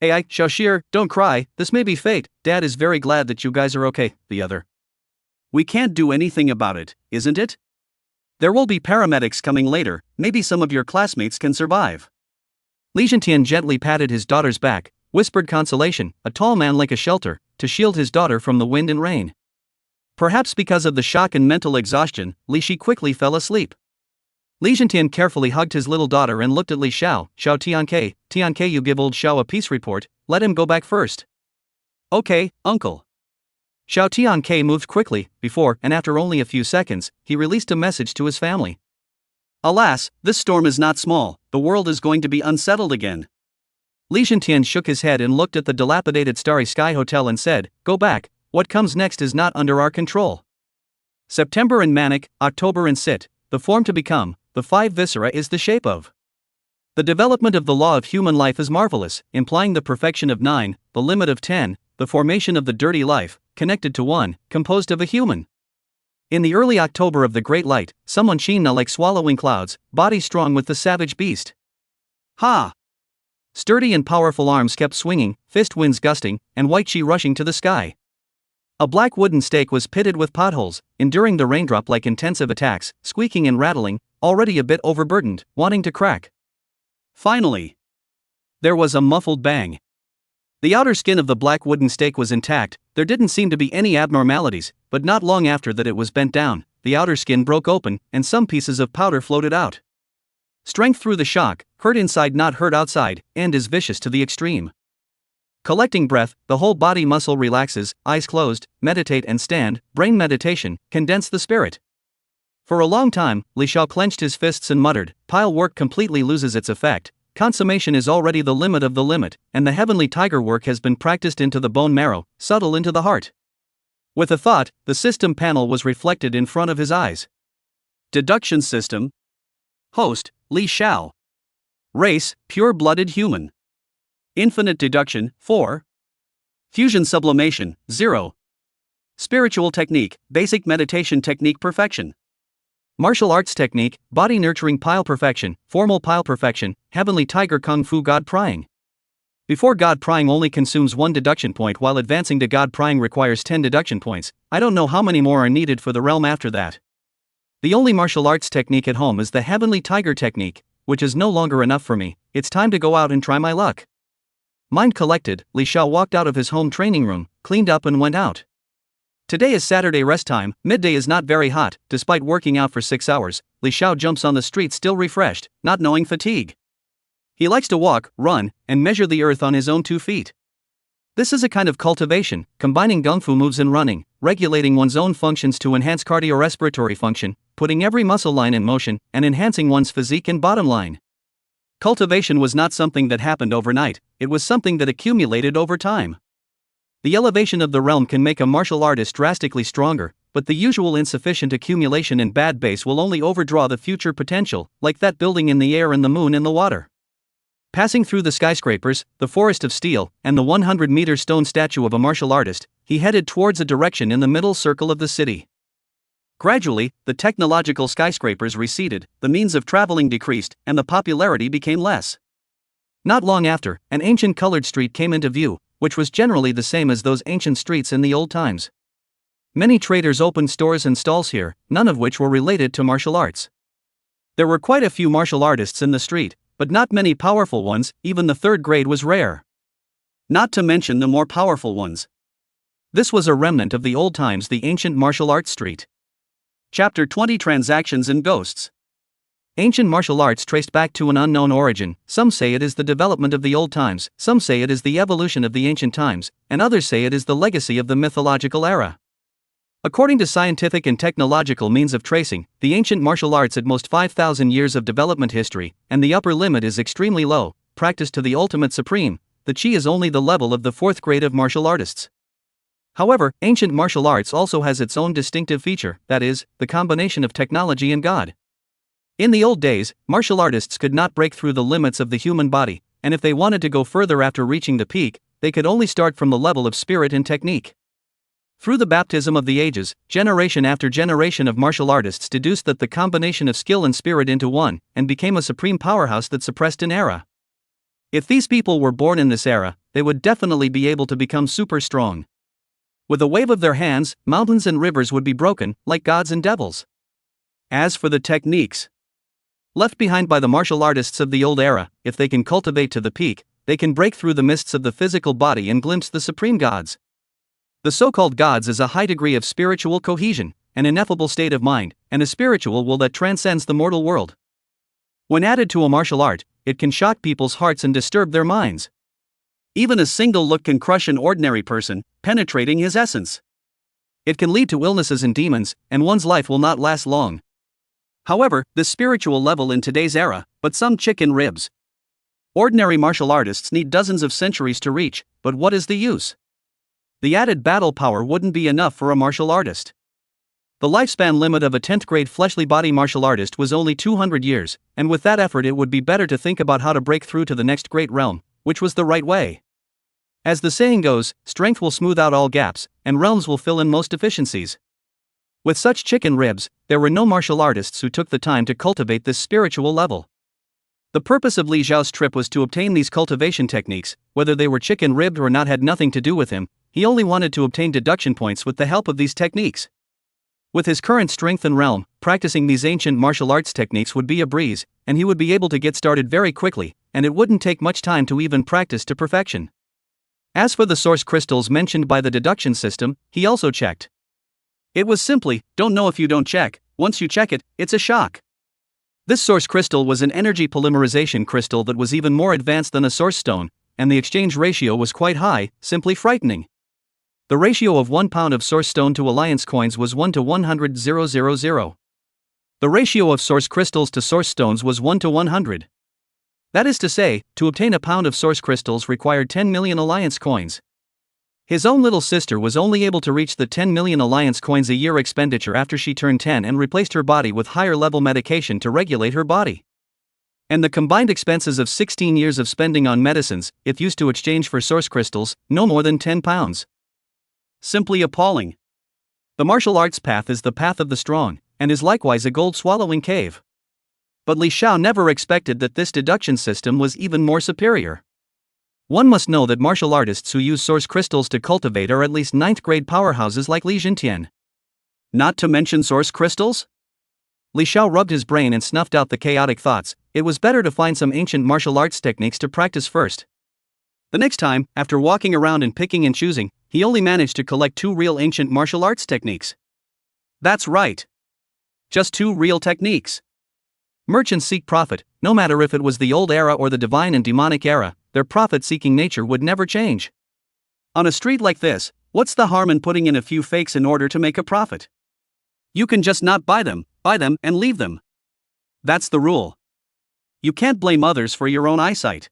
Ai, Xiao, don't cry, this may be fate, Dad is very glad that you guys are okay, the other. We can't do anything about it, isn't it? There will be paramedics coming later, maybe some of your classmates can survive. Li Zhentian gently patted his daughter's back, whispered consolation, a tall man like a shelter, to shield his daughter from the wind and rain. Perhaps because of the shock and mental exhaustion, Li Shi quickly fell asleep. Li Zhentian carefully hugged his little daughter and looked at Li Xiao. Tianke, you give old Xiao a peace report, let him go back first. Okay, uncle. Xiao Tianke moved quickly, before, and after only a few seconds, he released a message to his family. Alas, this storm is not small, the world is going to be unsettled again. Li Zhentian shook his head and looked at the dilapidated Starry Sky Hotel and said, go back, what comes next is not under our control. September in Manic, October in Sit, the form to become, the 5 viscera is the shape of. The development of the law of human life is marvelous, implying the perfection of 9, the limit of 10, the formation of the dirty life, connected to 1, composed of a human. In the early October of the Great Light, someone Sheena like swallowing clouds, body strong with the savage beast. Ha! Sturdy and powerful arms kept swinging, fist winds gusting, and white chi rushing to the sky. A black wooden stake was pitted with potholes, enduring the raindrop like intensive attacks, squeaking and rattling, already a bit overburdened, wanting to crack. Finally, there was a muffled bang. The outer skin of the black wooden stake was intact, there didn't seem to be any abnormalities, but not long after that it was bent down, the outer skin broke open, and some pieces of powder floated out. Strength through the shock, hurt inside not hurt outside, and is vicious to the extreme. Collecting breath, the whole body muscle relaxes, eyes closed, meditate and stand, brain meditation, condense the spirit. For a long time, Li Xiao clenched his fists and muttered, pile work completely loses its effect, consummation is already the limit of the limit, and the heavenly tiger work has been practiced into the bone marrow, subtle into the heart. With a thought, the system panel was reflected in front of his eyes. Deduction system. Host, Li Xiao. Race, pure-blooded human. Infinite deduction, 4. Fusion sublimation, 0. Spiritual technique, basic meditation technique perfection. Martial arts technique, body nurturing pile perfection, formal pile perfection, heavenly tiger kung fu god prying. Before god prying only consumes 1 deduction point while advancing to god prying requires 10 deduction points, I don't know how many more are needed for the realm after that. The only martial arts technique at home is the heavenly tiger technique, which is no longer enough for me, it's time to go out and try my luck. Mind collected, Li Xiao walked out of his home training room, cleaned up and went out. Today is Saturday rest time, midday is not very hot, despite working out for 6 hours, Li Xiao jumps on the street still refreshed, not knowing fatigue. He likes to walk, run, and measure the earth on his own 2 feet. This is a kind of cultivation, combining gung fu moves and running, regulating one's own functions to enhance cardiorespiratory function, putting every muscle line in motion, and enhancing one's physique and bottom line. Cultivation was not something that happened overnight, it was something that accumulated over time. The elevation of the realm can make a martial artist drastically stronger, but the usual insufficient accumulation and bad base will only overdraw the future potential, like that building in the air and the moon in the water. Passing through the skyscrapers, the forest of steel, and the 100-meter stone statue of a martial artist, he headed towards a direction in the middle circle of the city. Gradually, the technological skyscrapers receded, the means of traveling decreased, and the popularity became less. Not long after, an ancient colored street came into view, which was generally the same as those ancient streets in the old times. Many traders opened stores and stalls here, none of which were related to martial arts. There were quite a few martial artists in the street, but not many powerful ones, even the 3rd grade was rare. Not to mention the more powerful ones. This was a remnant of the old times, the ancient martial arts street. Chapter 20 Transactions and Ghosts. Ancient martial arts traced back to an unknown origin, some say it is the development of the old times, some say it is the evolution of the ancient times, and others say it is the legacy of the mythological era. According to scientific and technological means of tracing, the ancient martial arts had most 5,000 years of development history, and the upper limit is extremely low, practiced to the ultimate supreme, the chi is only the level of the 4th grade of martial artists. However, ancient martial arts also has its own distinctive feature, that is, the combination of technology and God. In the old days, martial artists could not break through the limits of the human body, and if they wanted to go further after reaching the peak, they could only start from the level of spirit and technique. Through the baptism of the ages, generation after generation of martial artists deduced that the combination of skill and spirit into one, and became a supreme powerhouse that suppressed an era. If these people were born in this era, they would definitely be able to become super strong. With a wave of their hands, mountains and rivers would be broken, like gods and devils. As for the techniques left behind by the martial artists of the old era, if they can cultivate to the peak, they can break through the mists of the physical body and glimpse the supreme gods. The so-called gods is a high degree of spiritual cohesion, an ineffable state of mind, and a spiritual will that transcends the mortal world. When added to a martial art, it can shock people's hearts and disturb their minds. Even a single look can crush an ordinary person, penetrating his essence. It can lead to illnesses and demons, and one's life will not last long. However, the spiritual level in today's era, but some chicken ribs. Ordinary martial artists need dozens of centuries to reach, but what is the use? The added battle power wouldn't be enough for a martial artist. The lifespan limit of a 10th grade fleshly body martial artist was only 200 years, and with that effort it would be better to think about how to break through to the next great realm, which was the right way. As the saying goes, strength will smooth out all gaps, and realms will fill in most deficiencies. With such chicken ribs, there were no martial artists who took the time to cultivate this spiritual level. The purpose of Li Xiao's trip was to obtain these cultivation techniques, whether they were chicken ribbed or not had nothing to do with him, he only wanted to obtain deduction points with the help of these techniques. With his current strength and realm, practicing these ancient martial arts techniques would be a breeze, and he would be able to get started very quickly, and it wouldn't take much time to even practice to perfection. As for the source crystals mentioned by the deduction system, he also checked. It was simply, don't know if you don't check, once you check it, it's a shock. This source crystal was an energy polymerization crystal that was even more advanced than a source stone, and the exchange ratio was quite high, simply frightening. The ratio of 1 pound of source stone to alliance coins was 1 to 100,000. The ratio of source crystals to source stones was 1 to 100. That is to say, to obtain a pound of source crystals required 10 million alliance coins. His own little sister was only able to reach the 10 million alliance coins a year expenditure after she turned 10 and replaced her body with higher level medication to regulate her body. And the combined expenses of 16 years of spending on medicines, if used to exchange for source crystals, no more than 10 pounds. Simply appalling. The martial arts path is the path of the strong, and is likewise a gold-swallowing cave. But Li Xiao never expected that this deduction system was even more superior. One must know that martial artists who use source crystals to cultivate are at least 9th grade powerhouses like Li Jintian. Not to mention source crystals? Li Xiao rubbed his brain and snuffed out the chaotic thoughts. It was better to find some ancient martial arts techniques to practice first. The next time, after walking around and picking and choosing, he only managed to collect 2 real ancient martial arts techniques. That's right. Just 2 real techniques. Merchants seek profit, no matter if it was the old era or the divine and demonic era, their profit-seeking nature would never change. On a street like this, what's the harm in putting in a few fakes in order to make a profit? You can just not buy them, and leave them. That's the rule. You can't blame others for your own eyesight.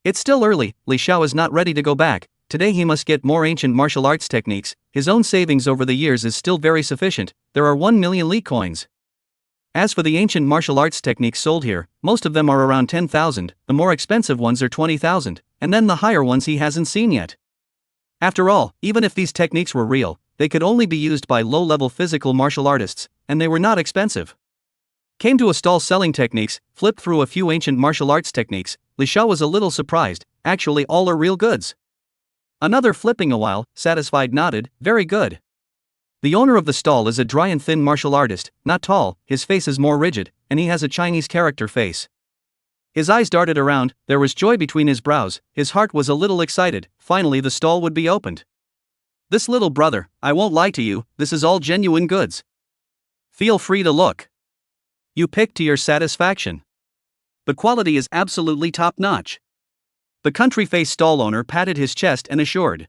It's still early, Li Xiao is not ready to go back. Today he must get more ancient martial arts techniques. His own savings over the years is still very sufficient. There are 1 million Li coins. As for the ancient martial arts techniques sold here, most of them are around 10,000, the more expensive ones are 20,000, and then the higher ones he hasn't seen yet. After all, even if these techniques were real, they could only be used by low-level physical martial artists, and they were not expensive. Came to a stall selling techniques, flipped through a few ancient martial arts techniques. Li Xiao was a little surprised, actually all are real goods. Another flipping a while, satisfied nodded, very good. The owner of the stall is a dry and thin martial artist, not tall, his face is more rigid, and he has a Chinese character face. His eyes darted around, there was joy between his brows, his heart was a little excited, finally the stall would be opened. This little brother, I won't lie to you, this is all genuine goods. Feel free to look. You pick to your satisfaction. The quality is absolutely top-notch. The country-faced stall owner patted his chest and assured.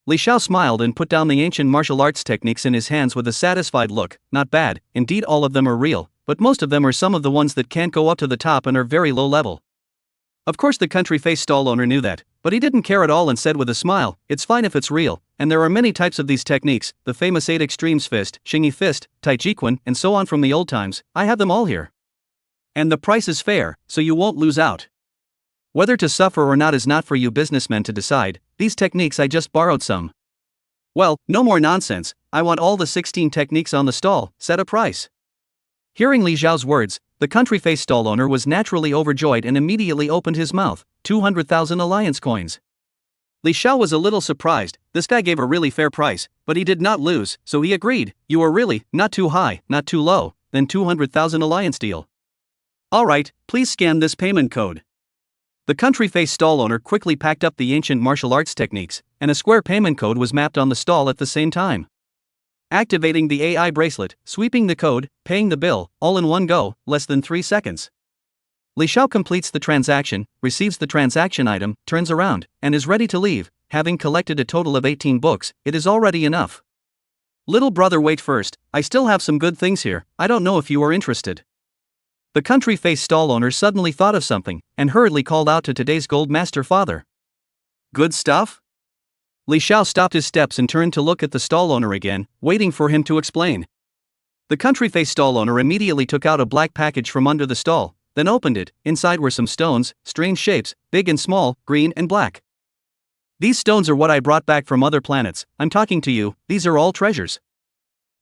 Li Xiao smiled and put down the ancient martial arts techniques in his hands with a satisfied look. Not bad, indeed all of them are real, but most of them are some of the ones that can't go up to the top and are very low level. Of course the country-faced stall owner knew that, but he didn't care at all and said with a smile, it's fine if it's real, and there are many types of these techniques, the famous 8 extremes fist, Xingyi fist, Tai Chi Quan, and so on from the old times, I have them all here. And the price is fair, so you won't lose out. Whether to suffer or not is not for you businessmen to decide, these techniques I just borrowed some. Well, no more nonsense, I want all the 16 techniques on the stall, set a price. Hearing Li Xiao's words, the country-faced stall owner was naturally overjoyed and immediately opened his mouth, 200,000 alliance coins. Li Xiao was a little surprised. This guy gave a really fair price, but he did not lose, so he agreed. You are really not too high, not too low, then 200,000 alliance deal. Alright, please scan this payment code. The country-faced stall owner quickly packed up the ancient martial arts techniques, and a square payment code was mapped on the stall at the same time. Activating the AI bracelet, sweeping the code, paying the bill, all in one go, less than 3 seconds. Li Xiao completes the transaction, receives the transaction item, turns around, and is ready to leave. Having collected a total of 18 books, it is already enough. Little brother, wait first, I still have some good things here, I don't know if you are interested. The country-faced stall owner suddenly thought of something, and hurriedly called out to today's gold master father. Good stuff? Li Xiao stopped his steps and turned to look at the stall owner again, waiting for him to explain. The country-faced stall owner immediately took out a black package from under the stall, then opened it. Inside were some stones, strange shapes, big and small, green and black. These stones are what I brought back from other planets, I'm talking to you, these are all treasures.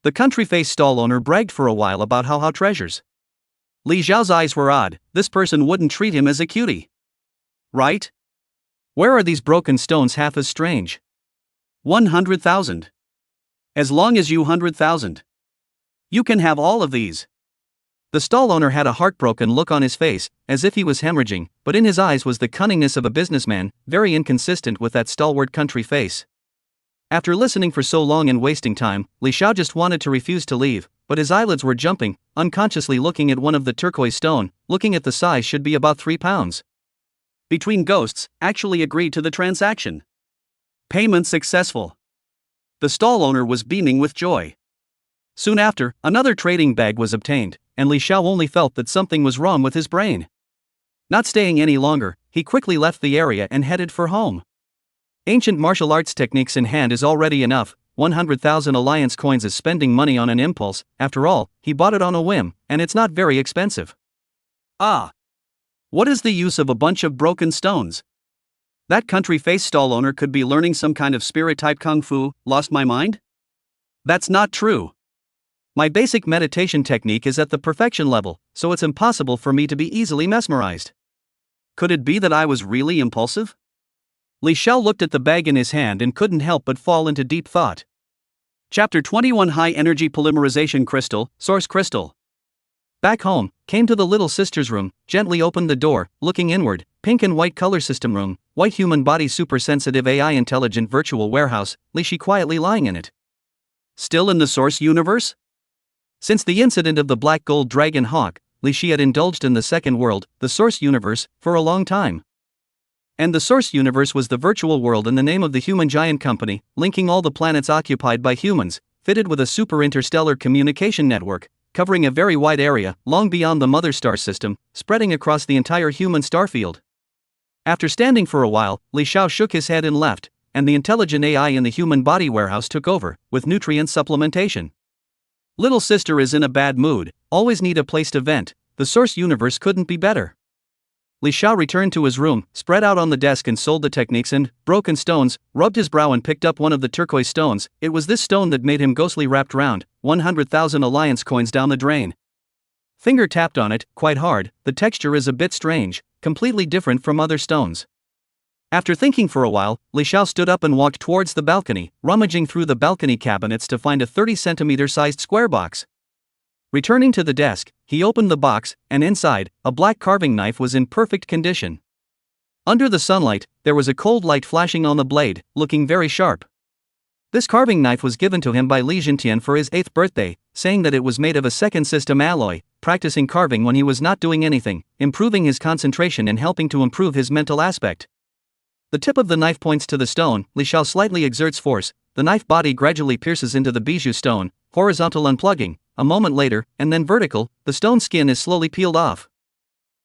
The country-faced stall owner bragged for a while about how treasures. Li Xiao's eyes were odd, this person wouldn't treat him as a cutie. Right? Where are these broken stones half as strange? 100,000. As long as you 100,000. You can have all of these. The stall owner had a heartbroken look on his face, as if he was hemorrhaging, but in his eyes was the cunningness of a businessman, very inconsistent with that stalwart country face. After listening for so long and wasting time, Li Xiao just wanted to refuse to leave, but his eyelids were jumping, unconsciously looking at one of the turquoise stone, looking at the size should be about 3 pounds. Between ghosts, actually agreed to the transaction. Payment successful. The stall owner was beaming with joy. Soon after, another trading bag was obtained, and Li Xiao only felt that something was wrong with his brain. Not staying any longer, he quickly left the area and headed for home. Ancient martial arts techniques in hand is already enough, 100,000 alliance coins is spending money on an impulse, after all, he bought it on a whim, and it's not very expensive. Ah! What is the use of a bunch of broken stones? That country-faced stall owner could be learning some kind of spirit-type kung fu, lost my mind? That's not true. My basic meditation technique is at the perfection level, so it's impossible for me to be easily mesmerized. Could it be that I was really impulsive? Li Xiao looked at the bag in his hand and couldn't help but fall into deep thought. Chapter 21 High Energy Polymerization Crystal, Source Crystal. Back home, came to the little sister's room, gently opened the door, looking inward, pink and white color system room, white human body super sensitive AI intelligent virtual warehouse, Li Shi quietly lying in it. Still in the source universe? Since the incident of the black gold dragon hawk, Li Shi had indulged in the second world, the source universe, for a long time. And the source universe was the virtual world in the name of the human giant company, linking all the planets occupied by humans, fitted with a super interstellar communication network, covering a very wide area, long beyond the mother star system, spreading across the entire human star field. After standing for a while, Li Xiao shook his head and left, and the intelligent AI in the human body warehouse took over, with nutrient supplementation. Little sister is in a bad mood, always need a place to vent, the source universe couldn't be better. Li Xiao returned to his room, spread out on the desk and sold the techniques and broken stones, rubbed his brow and picked up one of the turquoise stones. It was this stone that made him ghostly wrapped round, 100,000 alliance coins down the drain. Finger tapped on it, quite hard, the texture is a bit strange, completely different from other stones. After thinking for a while, Li Xiao stood up and walked towards the balcony, rummaging through the balcony cabinets to find a 30-centimeter sized square box. Returning to the desk, he opened the box, and inside, a black carving knife was in perfect condition. Under the sunlight, there was a cold light flashing on the blade, looking very sharp. This carving knife was given to him by Li Jintian for his 8th birthday, saying that it was made of a second system alloy, practicing carving when he was not doing anything, improving his concentration and helping to improve his mental aspect. The tip of the knife points to the stone. Li Xiao slightly exerts force, the knife body gradually pierces into the bijou stone, horizontal unplugging. A moment later, and then vertical, the stone skin is slowly peeled off.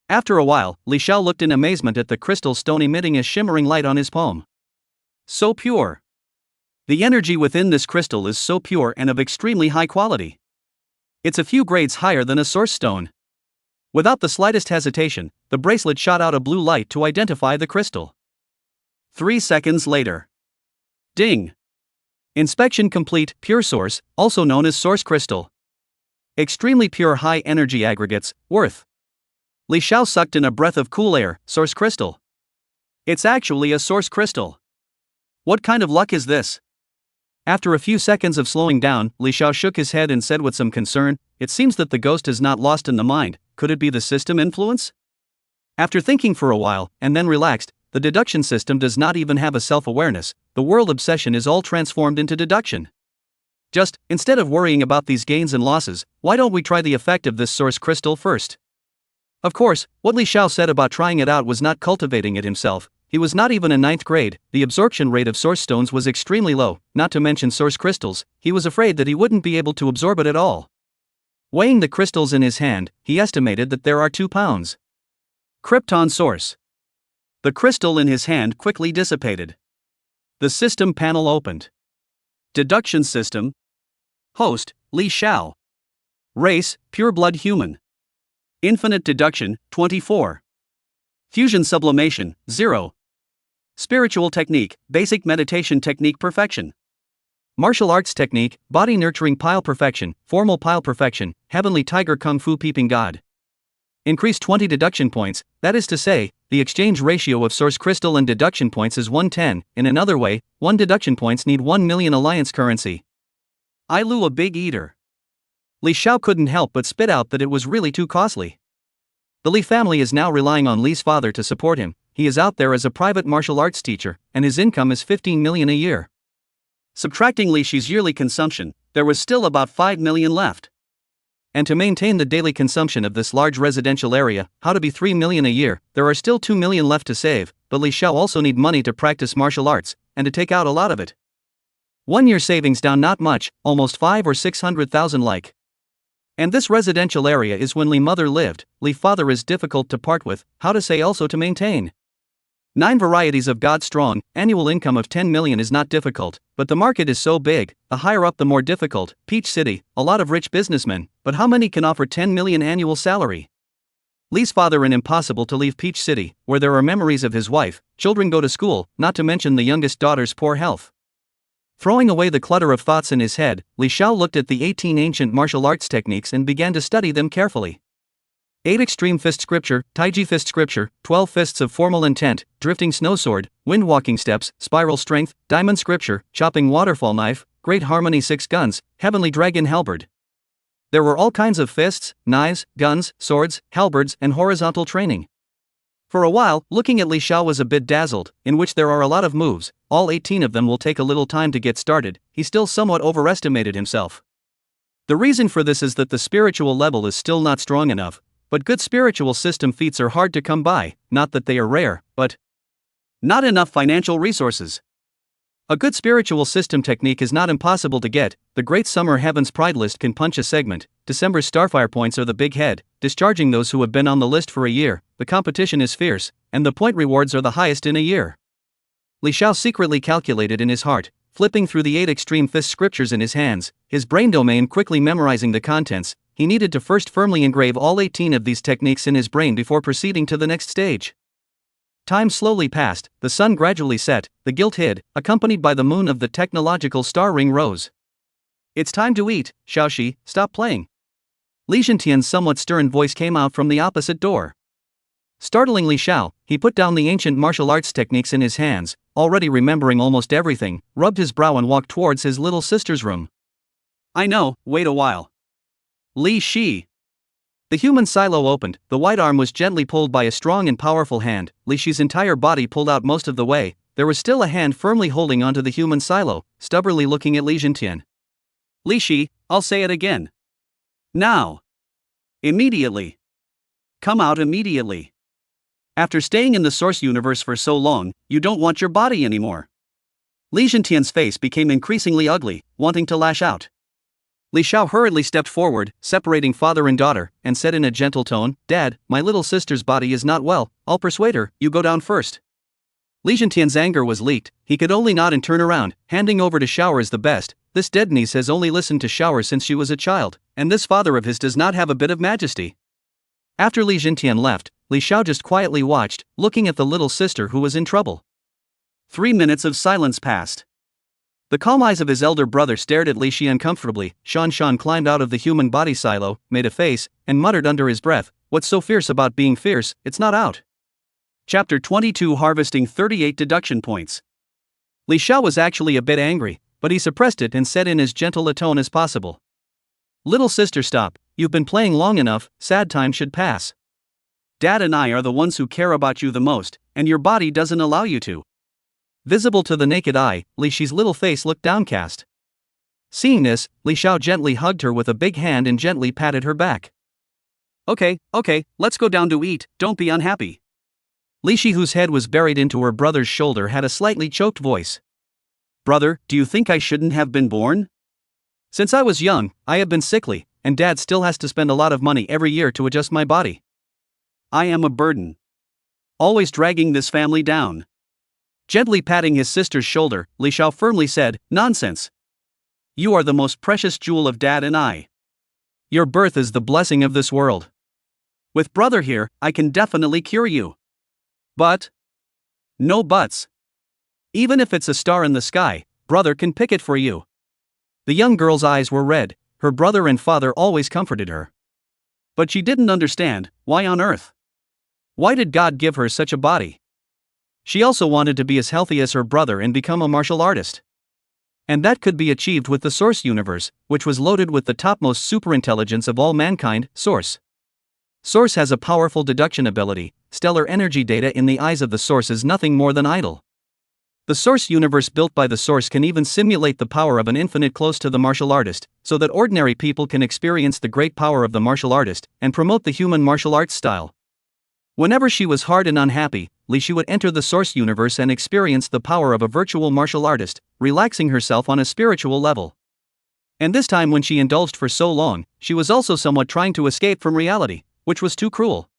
After a while, Li Xiao looked in amazement at the crystal stone emitting a shimmering light on his palm. So pure. The energy within this crystal is so pure and of extremely high quality. It's a few grades higher than a source stone. Without the slightest hesitation, the bracelet shot out a blue light to identify the crystal. 3 seconds later. Ding! Inspection complete. Pure source, also known as source crystal. Extremely pure high energy aggregates, worth. Li Xiao sucked in a breath of cool air. Source crystal. It's actually a source crystal. What kind of luck is this? After a few seconds of slowing down, Li Xiao shook his head and said with some concern, "It seems that the ghost is not lost in the mind. Could it be the system influence?" After thinking for a while, and then relaxed, the deduction system does not even have a self-awareness. The world obsession is all transformed into deduction. Just, instead of worrying about these gains and losses, why don't we try the effect of this source crystal first? Of course, what Li Xiao said about trying it out was not cultivating it himself. He was not even in 9th grade, the absorption rate of source stones was extremely low, not to mention source crystals. He was afraid that he wouldn't be able to absorb it at all. Weighing the crystals in his hand, he estimated that there are 2 pounds. Krypton source. The crystal in his hand quickly dissipated. The system panel opened. Deduction system. Host, Li Xiao. Race, pure-blood human. Infinite deduction, 24. Fusion sublimation, 0. Spiritual technique, basic meditation technique perfection. Martial arts technique, body nurturing pile perfection, formal pile perfection, heavenly tiger kung fu peeping god. Increase 20 deduction points, that is to say, the exchange ratio of source crystal and deduction points is 1:10. In another way, 1 deduction points need 1 million alliance currency. I Lu a big eater. Li Xiao couldn't help but spit out that it was really too costly. The Li family is now relying on Li's father to support him. He is out there as a private martial arts teacher, and his income is 15 million a year. Subtracting Li Shi's yearly consumption, there was still about 5 million left. And to maintain the daily consumption of this large residential area, how to be 3 million a year, there are still 2 million left to save, but Li Xiao also need money to practice martial arts, and to take out a lot of it. 1 year savings down not much, almost 5 or 600,000 like. And this residential area is when Li mother lived. Li father is difficult to part with, how to say also to maintain. 9 varieties of God strong, annual income of 10 million is not difficult, but the market is so big, the higher up the more difficult. Peach City, a lot of rich businessmen, but how many can offer 10 million annual salary? Li's father an impossible to leave Peach City, where there are memories of his wife, children go to school, not to mention the youngest daughter's poor health. Throwing away the clutter of thoughts in his head, Li Xiao looked at the 18 ancient martial arts techniques and began to study them carefully. 8 extreme fist scripture, Taiji fist scripture, 12 fists of formal intent, drifting snowsword, wind walking steps, spiral strength, diamond scripture, chopping waterfall knife, great harmony 6 guns, heavenly dragon halberd. There were all kinds of fists, knives, guns, swords, halberds, and horizontal training. For a while, looking at Li Xiao was a bit dazzled, in which there are a lot of moves, all 18 of them will take a little time to get started. He still somewhat overestimated himself. The reason for this is that the spiritual level is still not strong enough, but good spiritual system feats are hard to come by, not that they are rare, but not enough financial resources. A good spiritual system technique is not impossible to get. The Great Summer Heavens Pride list can punch a segment. December's Starfire points are the big head, discharging those who have been on the list for a year. The competition is fierce, and the point rewards are the highest in a year. Li Xiao secretly calculated in his heart, flipping through the 8 extreme fist scriptures in his hands, his brain domain quickly memorizing the contents. He needed to first firmly engrave all 18 of these techniques in his brain before proceeding to the next stage. Time slowly passed, the sun gradually set, the guilt hid, accompanied by the moon of the technological star ring rose. It's time to eat, Xiaoxi, stop playing. Li Zhentian's somewhat stern voice came out from the opposite door. Startling Li Xiao, he put down the ancient martial arts techniques in his hands, already remembering almost everything, rubbed his brow and walked towards his little sister's room. I know, wait a while. Li Shi. The human silo opened, the white arm was gently pulled by a strong and powerful hand. Li Shi's entire body pulled out most of the way. There was still a hand firmly holding onto the human silo, stubbornly looking at Li Zhentian. Li Shi, I'll say it again. Now. Immediately. Come out immediately. After staying in the source universe for so long, you don't want your body anymore. Li Zhentian's face became increasingly ugly, wanting to lash out. Li Xiao hurriedly stepped forward, separating father and daughter, and said in a gentle tone, Dad, my little sister's body is not well, I'll persuade her, you go down first. Li Zhentian's anger was leaked, he could only nod and turn around, handing over to Xiao is the best. This dead niece has only listened to Xiao since she was a child, and this father of his does not have a bit of majesty. After Li Zhentian left, Li Xiao just quietly watched, looking at the little sister who was in trouble. 3 minutes of silence passed. The calm eyes of his elder brother stared at Li Shi uncomfortably. Shan climbed out of the human body silo, made a face, and muttered under his breath, what's so fierce about being fierce, it's not out. Chapter 22 Harvesting 38 Deduction Points. Li Xiao was actually a bit angry, but he suppressed it and said in as gentle a tone as possible. Little sister, stop, you've been playing long enough, sad time should pass. Dad and I are the ones who care about you the most, and your body doesn't allow you to. Visible to the naked eye, Li Xi's little face looked downcast. Seeing this, Li Xiao gently hugged her with a big hand and gently patted her back. Okay, let's go down to eat, don't be unhappy. Li Xi, whose head was buried into her brother's shoulder, had a slightly choked voice. Brother, do you think I shouldn't have been born? Since I was young, I have been sickly, and Dad still has to spend a lot of money every year to adjust my body. I am a burden. Always dragging this family down. Gently patting his sister's shoulder, Li Xiao firmly said, Nonsense. You are the most precious jewel of Dad and I. Your birth is the blessing of this world. With brother here, I can definitely cure you. But? No buts. Even if it's a star in the sky, brother can pick it for you. The young girl's eyes were red, her brother and father always comforted her. But she didn't understand, why on earth? Why did God give her such a body? She also wanted to be as healthy as her brother and become a martial artist. And that could be achieved with the Source universe, which was loaded with the topmost superintelligence of all mankind, Source. Source has a powerful deduction ability. Stellar energy data in the eyes of the Source is nothing more than idle. The Source universe built by the Source can even simulate the power of an infinite close to the martial artist, so that ordinary people can experience the great power of the martial artist and promote the human martial arts style. Whenever she was hard and unhappy, Li Xi would enter the Source universe and experience the power of a virtual martial artist, relaxing herself on a spiritual level. And this time, when she indulged for so long, she was also somewhat trying to escape from reality, which was too cruel.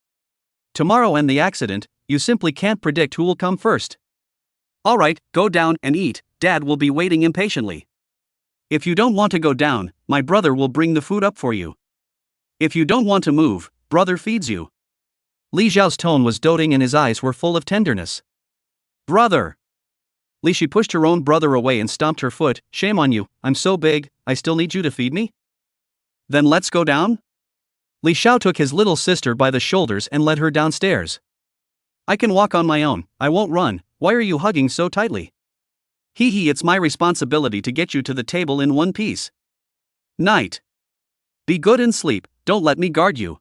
Tomorrow and the accident, you simply can't predict who will come first. Alright, go down and eat, Dad will be waiting impatiently. If you don't want to go down, my brother will bring the food up for you. If you don't want to move, brother feeds you. Li Xiao's tone was doting and his eyes were full of tenderness. Brother! Li Xi pushed her own brother away and stomped her foot. Shame on you, I'm so big, I still need you to feed me? Then let's go down? Li Xiao took his little sister by the shoulders and led her downstairs. I can walk on my own, I won't run, why are you hugging so tightly? Hee, it's my responsibility to get you to the table in one piece. Night. Be good and sleep, don't let me guard you.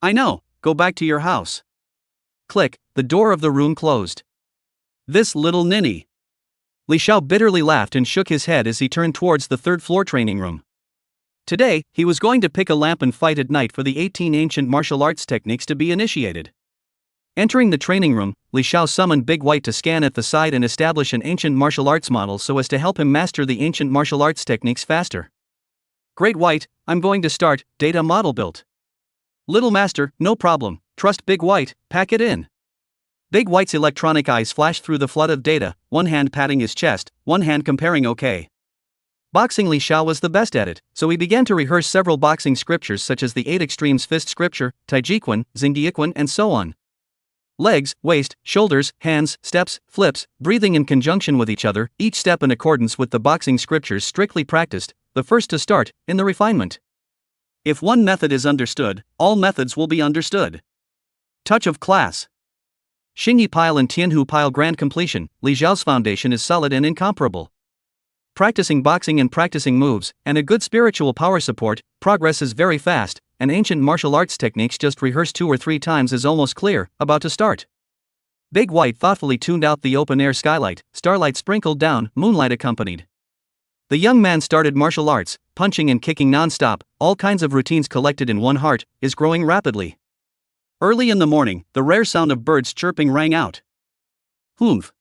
I know, go back to your house. Click, the door of the room closed. This little ninny. Li Xiao bitterly laughed and shook his head as he turned towards the third-floor training room. Today, he was going to pick a lamp and fight at night for the 18 ancient martial arts techniques to be initiated. Entering the training room, Li Xiao summoned Big White to scan at the side and establish an ancient martial arts model so as to help him master the ancient martial arts techniques faster. Great White, I'm going to start, data model built. Little Master, no problem, trust Big White, pack it in. Big White's electronic eyes flashed through the flood of data, one hand patting his chest, one hand comparing okay. Boxing Li Xiao was the best at it, so he began to rehearse several boxing scriptures such as the 8 Extremes Fist Scripture, Taijiquan, Xingdiaquan and so on. Legs, waist, shoulders, hands, steps, flips, breathing in conjunction with each other, each step in accordance with the boxing scriptures strictly practiced, the first to start, in the refinement. If one method is understood, all methods will be understood. Touch of class. Xingyi Pile and Tianhu Pile grand completion, Li Xiao's foundation is solid and incomparable. Practicing boxing and practicing moves, and a good spiritual power support, progress is very fast, and ancient martial arts techniques just rehearsed 2 or 3 times is almost clear, about to start. Big White thoughtfully tuned out the open-air skylight, starlight sprinkled down, moonlight accompanied. The young man started martial arts, punching and kicking non-stop, all kinds of routines collected in one heart, is growing rapidly. Early in the morning, the rare sound of birds chirping rang out. Humph.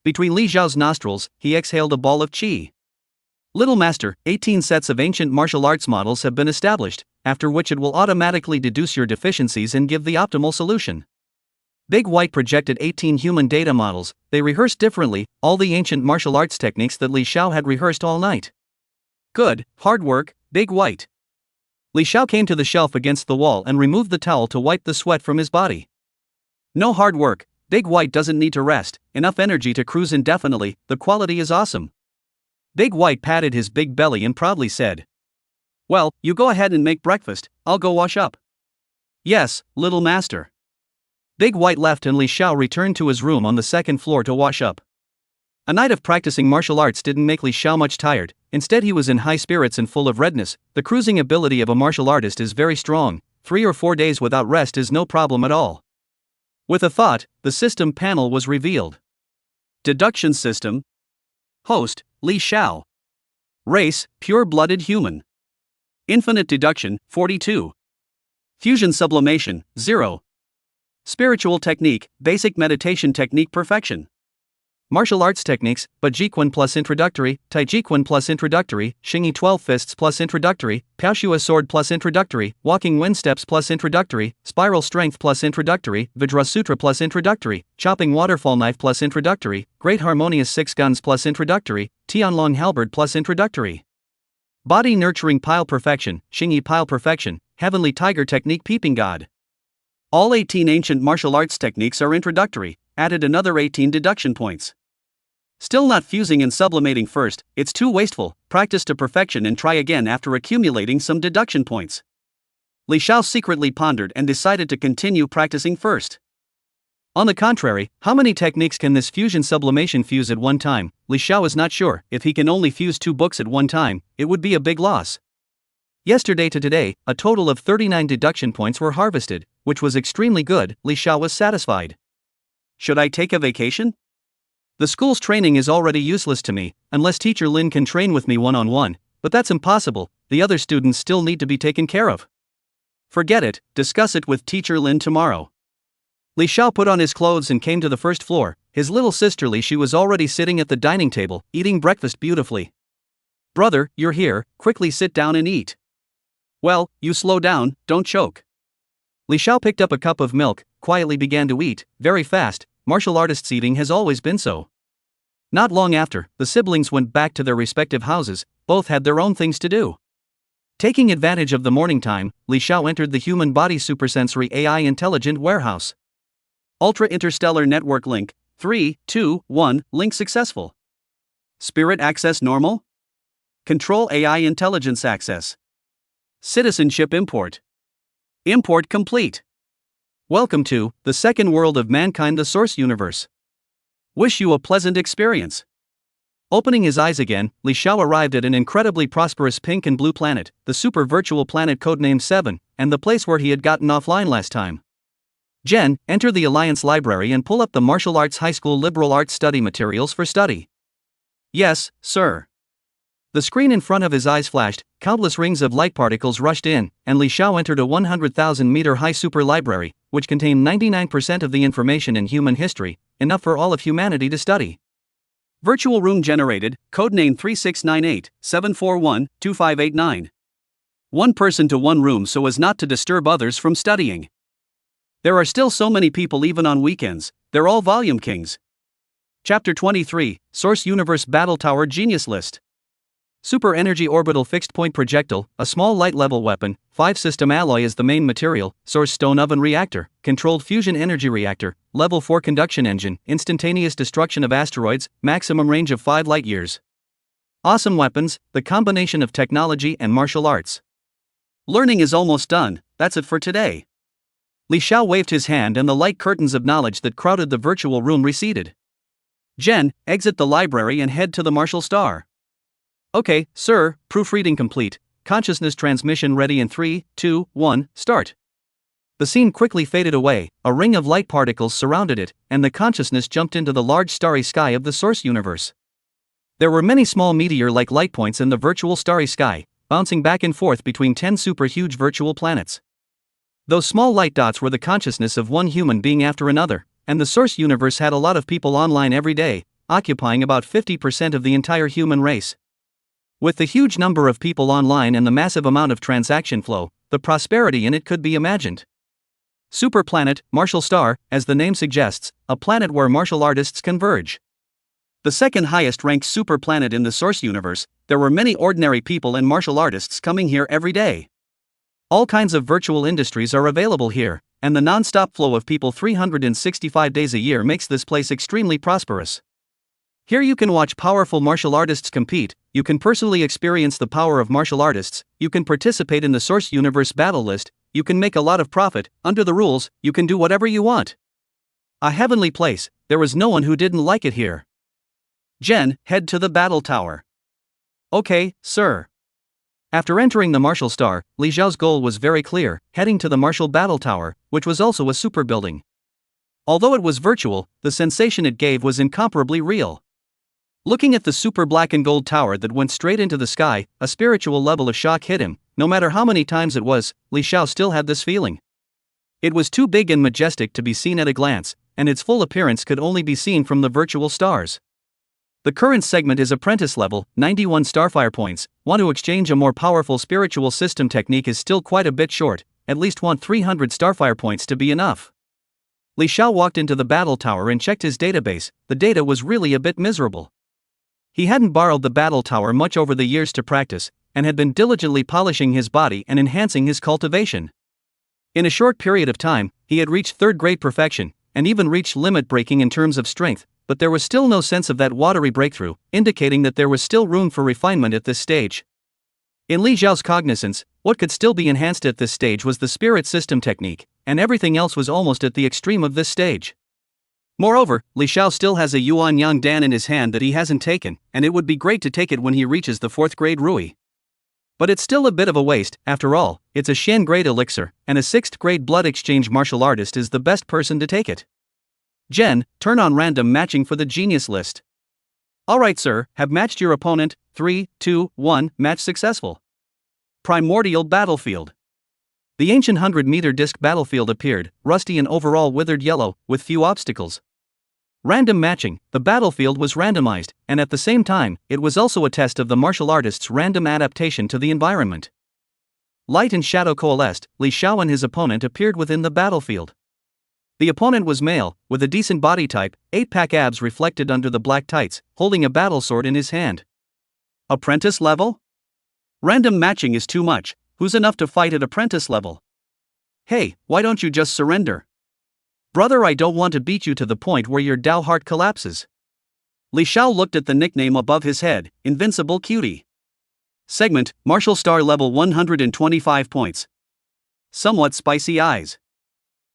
Between Li Xiao's nostrils, he exhaled a ball of qi. Little Master, 18 sets of ancient martial arts models have been established, after which it will automatically deduce your deficiencies and give the optimal solution. Big White projected 18 human data models, they rehearsed differently, all the ancient martial arts techniques that Li Xiao had rehearsed all night. Good, hard work, Big White. Li Xiao came to the shelf against the wall and removed the towel to wipe the sweat from his body. No hard work, Big White doesn't need to rest, enough energy to cruise indefinitely, the quality is awesome. Big White patted his big belly and proudly said. Well, you go ahead and make breakfast, I'll go wash up. Yes, Little Master. Big White left and Li Xiao returned to his room on the second floor to wash up. A night of practicing martial arts didn't make Li Xiao much tired, instead he was in high spirits and full of redness. The cruising ability of a martial artist is very strong, 3 or 4 days without rest is no problem at all. With a thought, the system panel was revealed. Deduction system. Host, Li Xiao. Race, pure-blooded human. Infinite deduction, 42. Fusion sublimation, 0. Spiritual technique, basic meditation technique perfection. Martial arts techniques, Bajikwan plus introductory, Taijikwan plus introductory, Xingyi 12 fists plus introductory, Piaoxua sword plus introductory, walking wind steps plus introductory, spiral strength plus introductory, Vajrasutra plus introductory, chopping waterfall knife plus introductory, great harmonious 6 guns plus introductory, Tianlong halberd plus introductory. Body nurturing pile perfection, Xingyi pile perfection, heavenly tiger technique peeping god. All 18 ancient martial arts techniques are introductory, added another 18 deduction points. Still not fusing and sublimating first, it's too wasteful, practice to perfection and try again after accumulating some deduction points. Li Xiao secretly pondered and decided to continue practicing first. On the contrary, how many techniques can this fusion sublimation fuse at one time? Li Xiao is not sure. If he can only fuse 2 books at one time, it would be a big loss. Yesterday to today, a total of 39 deduction points were harvested, which was extremely good. Li Xiao was satisfied. Should I take a vacation? The school's training is already useless to me, unless Teacher Lin can train with me one-on-one, but that's impossible, the other students still need to be taken care of. Forget it, discuss it with Teacher Lin tomorrow. Li Xiao put on his clothes and came to the first floor. His little sister Li Shi was already sitting at the dining table, eating breakfast beautifully. Brother, you're here, quickly sit down and eat. Well, you slow down, don't choke. Li Xiao picked up a cup of milk, quietly began to eat, very fast. Martial artists' eating has always been so. Not long after, the siblings went back to their respective houses, both had their own things to do. Taking advantage of the morning time, Li Xiao entered the human body supersensory AI intelligent warehouse. Ultra Interstellar Network link, 3, 2, 1, link successful. Spirit access normal? Control AI intelligence access. Citizenship import. Import complete. Welcome to the second world of mankind, the source universe. Wish you a pleasant experience. Opening his eyes again, Li Xiao arrived at an incredibly prosperous pink and blue planet, the super virtual planet codenamed 7, and the place where he had gotten offline last time. Jen, enter the Alliance Library and pull up the Martial Arts High School Liberal Arts Study materials for study. Yes, sir. The screen in front of his eyes flashed, countless rings of light particles rushed in, and Li Xiao entered a 100,000-meter high super library, which contained 99% of the information in human history, enough for all of humanity to study. Virtual room generated, codename 3698-741-2589. One person to one room so as not to disturb others from studying. There are still so many people even on weekends, they're all volume kings. Chapter 23, Source Universe Battle Tower Genius List. Super Energy Orbital Fixed Point Projectile, a small light-level weapon, 5-system alloy is the main material, Source Stone Oven Reactor, Controlled Fusion Energy Reactor, Level 4 Conduction Engine, Instantaneous Destruction of Asteroids, maximum range of 5 light-years. Awesome weapons, the combination of technology and martial arts. Learning is almost done, that's it for today. Li Xiao waved his hand and the light curtains of knowledge that crowded the virtual room receded. Jen, exit the library and head to the Martial Star. Okay, sir, proofreading complete, consciousness transmission ready in 3, 2, 1, start. The scene quickly faded away, a ring of light particles surrounded it, and the consciousness jumped into the large starry sky of the source universe. There were many small meteor-like light points in the virtual starry sky, bouncing back and forth between 10 super-huge virtual planets. Those small light dots were the consciousness of one human being after another, and the source universe had a lot of people online every day, occupying about 50% of the entire human race. With the huge number of people online and the massive amount of transaction flow, the prosperity in it could be imagined. Superplanet, Martial Star, as the name suggests, a planet where martial artists converge. The second highest ranked superplanet in the source universe, there were many ordinary people and martial artists coming here every day. All kinds of virtual industries are available here, and the non-stop flow of people 365 days a year makes this place extremely prosperous. Here you can watch powerful martial artists compete, you can personally experience the power of martial artists, you can participate in the Source Universe battle list, you can make a lot of profit, under the rules, you can do whatever you want. A heavenly place, there was no one who didn't like it here. Jen, head to the battle tower. Okay, sir. After entering the martial star, Li Xiao's goal was very clear, heading to the martial battle tower, which was also a super building. Although it was virtual, the sensation it gave was incomparably real. Looking at the super black and gold tower that went straight into the sky, a spiritual level of shock hit him. No matter how many times it was, Li Xiao still had this feeling. It was too big and majestic to be seen at a glance, and its full appearance could only be seen from the virtual stars. The current segment is apprentice level, 91 starfire points. Want to exchange a more powerful spiritual system technique is still quite a bit short, at least want 300 starfire points to be enough. Li Xiao walked into the battle tower and checked his database. The data was really a bit miserable. He hadn't borrowed the battle tower much over the years to practice, and had been diligently polishing his body and enhancing his cultivation. In a short period of time, he had reached third-grade perfection, and even reached limit breaking in terms of strength, but there was still no sense of that watery breakthrough, indicating that there was still room for refinement at this stage. In Li Xiao's cognizance, what could still be enhanced at this stage was the spirit system technique, and everything else was almost at the extreme of this stage. Moreover, Li Xiao still has a Yuan Yang Dan in his hand that he hasn't taken, and it would be great to take it when he reaches the 4th grade Rui. But it's still a bit of a waste. After all, it's a Shen grade elixir, and a 6th grade blood exchange martial artist is the best person to take it. Jen, turn on random matching for the genius list. Alright sir, have matched your opponent. 3, 2, 1, match successful. Primordial battlefield. The ancient 100-meter disc battlefield appeared, rusty and overall withered yellow, with few obstacles. Random matching, the battlefield was randomized, and at the same time, it was also a test of the martial artist's random adaptation to the environment. Light and shadow coalesced. Li Xiao and his opponent appeared within the battlefield. The opponent was male, with a decent body type, 8-pack abs reflected under the black tights, holding a battle sword in his hand. Apprentice level? Random matching is too much. Who's enough to fight at apprentice level? Hey, why don't you just surrender? Brother, I don't want to beat you to the point where your Dao heart collapses. Li Xiao looked at the nickname above his head, Invincible Cutie. Segment, Martial Star level 125 points. Somewhat spicy eyes.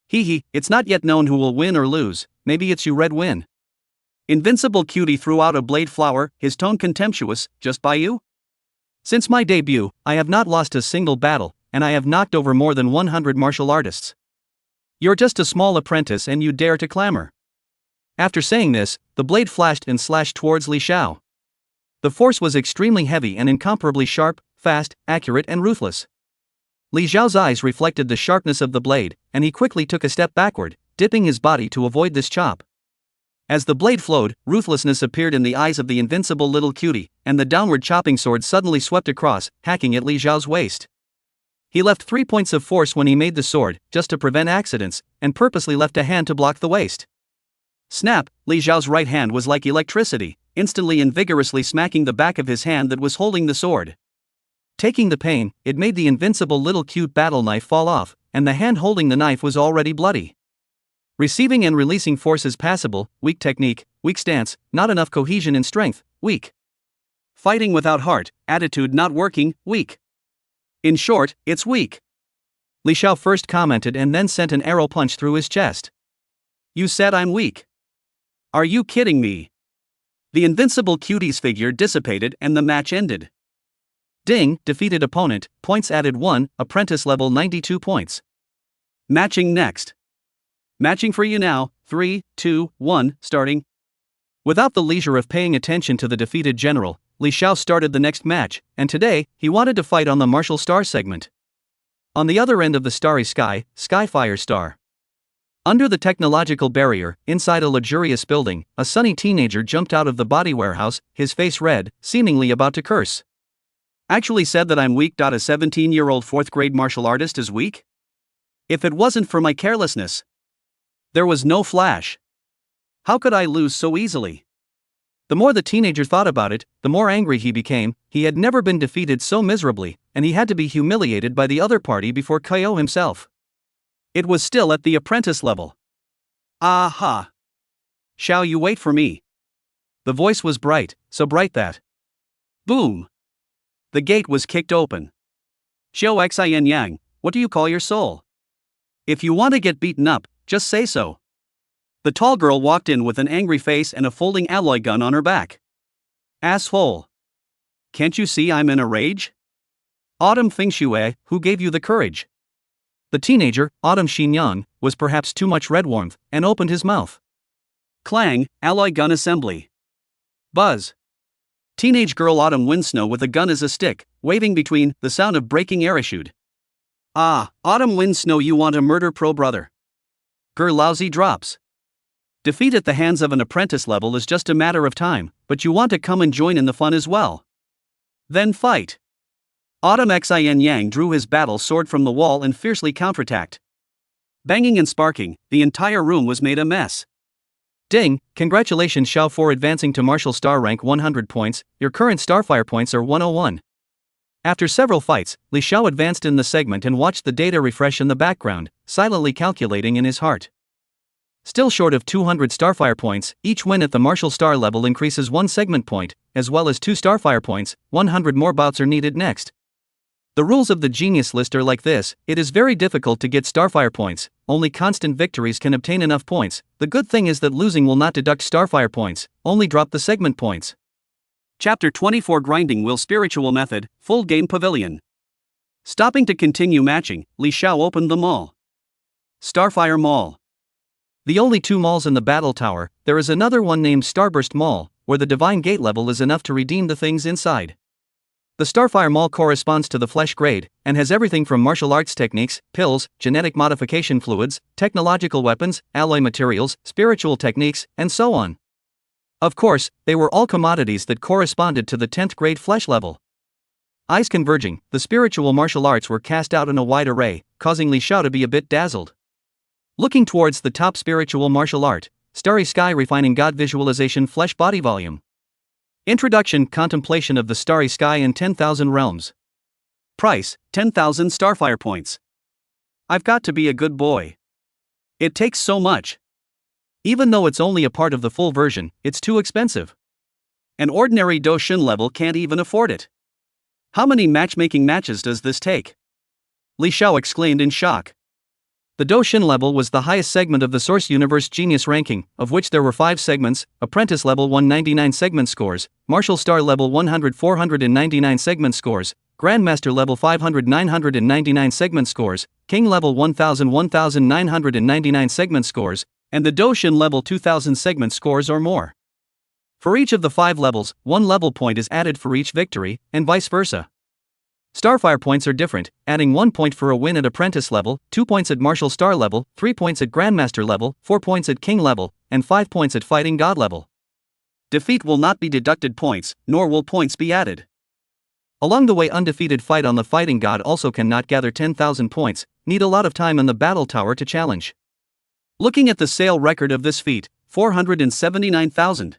Hee, it's not yet known who will win or lose, maybe it's you red win. Invincible Cutie threw out a blade flower, his tone contemptuous. Just by you? Since my debut, I have not lost a single battle, and I have knocked over more than 100 martial artists. You're just a small apprentice and you dare to clamor. After saying this, the blade flashed and slashed towards Li Xiao. The force was extremely heavy and incomparably sharp, fast, accurate and ruthless. Li Xiao's eyes reflected the sharpness of the blade, and he quickly took a step backward, dipping his body to avoid this chop. As the blade flowed, ruthlessness appeared in the eyes of the invincible little cutie, and the downward chopping sword suddenly swept across, hacking at Li Xiao's waist. He left 3 points of force when he made the sword, just to prevent accidents, and purposely left a hand to block the waist. Snap! Li Xiao's right hand was like electricity, instantly and vigorously smacking the back of his hand that was holding the sword. Taking the pain, it made the invincible little cute battle knife fall off, and the hand holding the knife was already bloody. Receiving and releasing forces passable, weak technique, weak stance, not enough cohesion and strength, weak. Fighting without heart, attitude not working, weak. In short, it's weak. Li Xiao first commented and then sent an arrow punch through his chest. You said I'm weak. Are you kidding me? The invincible cutie's figure dissipated and the match ended. Ding, defeated opponent, points added 1, apprentice level 92 points. Matching next. Matching for you now, 3, 2, 1, starting. Without the leisure of paying attention to the defeated general, Li Xiao started the next match, and today, he wanted to fight on the martial star segment. On the other end of the starry sky, Skyfire Star. Under the technological barrier, inside a luxurious building, a sunny teenager jumped out of the body warehouse, his face red, seemingly about to curse. Actually said that I'm weak. A 17-year-old 4th grade martial artist is weak? If it wasn't for my carelessness. There was no flash. How could I lose so easily? The more the teenager thought about it, the more angry he became. He had never been defeated so miserably, and he had to be humiliated by the other party before Xiao himself. It was still at the apprentice level. Aha! Xiao, you wait for me. The voice was bright, so bright that. Boom! The gate was kicked open. Xiao Xin Yang, what do you call your soul? If you want to get beaten up, just say so. The tall girl walked in with an angry face and a folding alloy gun on her back. Asshole. Can't you see I'm in a rage? Autumn Fingxue, who gave you the courage? The teenager, Autumn Xinyang, was perhaps too much red warmth, and opened his mouth. Clang, alloy gun assembly. Buzz. Teenage girl Autumn Winsnow with a gun as a stick, waving between, the sound of breaking air issued. Ah, Autumn Winsnow, you want to murder pro brother. Lousy drops. Defeat at the hands of an apprentice level is just a matter of time, but you want to come and join in the fun as well. Then fight. Autumn Xin Yang drew his battle sword from the wall and fiercely counterattacked. Banging and sparking, the entire room was made a mess. Ding, congratulations Xiao for advancing to martial star rank 100 points, your current starfire points are 101. After several fights, Li Xiao advanced in the segment and watched the data refresh in the background, silently calculating in his heart. Still short of 200 starfire points, each win at the martial star level increases 1 segment point, as well as 2 starfire points, 100 more bouts are needed next. The rules of the genius list are like this: it is very difficult to get starfire points, only constant victories can obtain enough points. The good thing is that losing will not deduct starfire points, only drop the segment points. Chapter 24 Grinding Wheel Spiritual Method, Full Game Pavilion. Stopping to continue matching, Li Xiao opened the mall. Starfire Mall. The only 2 malls in the battle tower, there is another one named Starburst Mall, where the divine gate level is enough to redeem the things inside. The Starfire Mall corresponds to the flesh grade, and has everything from martial arts techniques, pills, genetic modification fluids, technological weapons, alloy materials, spiritual techniques, and so on. Of course, they were all commodities that corresponded to the 10th grade flesh level. Eyes converging, the spiritual martial arts were cast out in a wide array, causing Li Xiao to be a bit dazzled. Looking towards the top spiritual martial art, Starry Sky Refining God Visualization Flesh Body Volume. Introduction: Contemplation of the Starry Sky in 10,000 Realms. Price: 10,000 starfire points. I've got to be a good boy. It takes so much. Even though it's only a part of the full version, it's too expensive. An ordinary Doshin level can't even afford it. How many matchmaking matches does this take? Li Xiao exclaimed in shock. The Doshin level was the highest segment of the Source Universe Genius ranking, of which there were 5 segments: Apprentice level 199 segment scores, Martial Star level 100 499 segment scores, Grandmaster level 500 999 segment scores, King level 1000 1999 segment scores, and the Doshin level 2000 segment scores or more. For each of the 5 levels, 1 level point is added for each victory, and vice versa. Starfire points are different, adding 1 point for a win at Apprentice level, 2 points at Martial Star level, 3 points at Grandmaster level, 4 points at King level, and 5 points at Fighting God level. Defeat will not be deducted points, nor will points be added. Along the way, undefeated fight on the Fighting God also cannot gather 10,000 points, need a lot of time in the battle tower to challenge. Looking at the sale record of this feat, 479,000.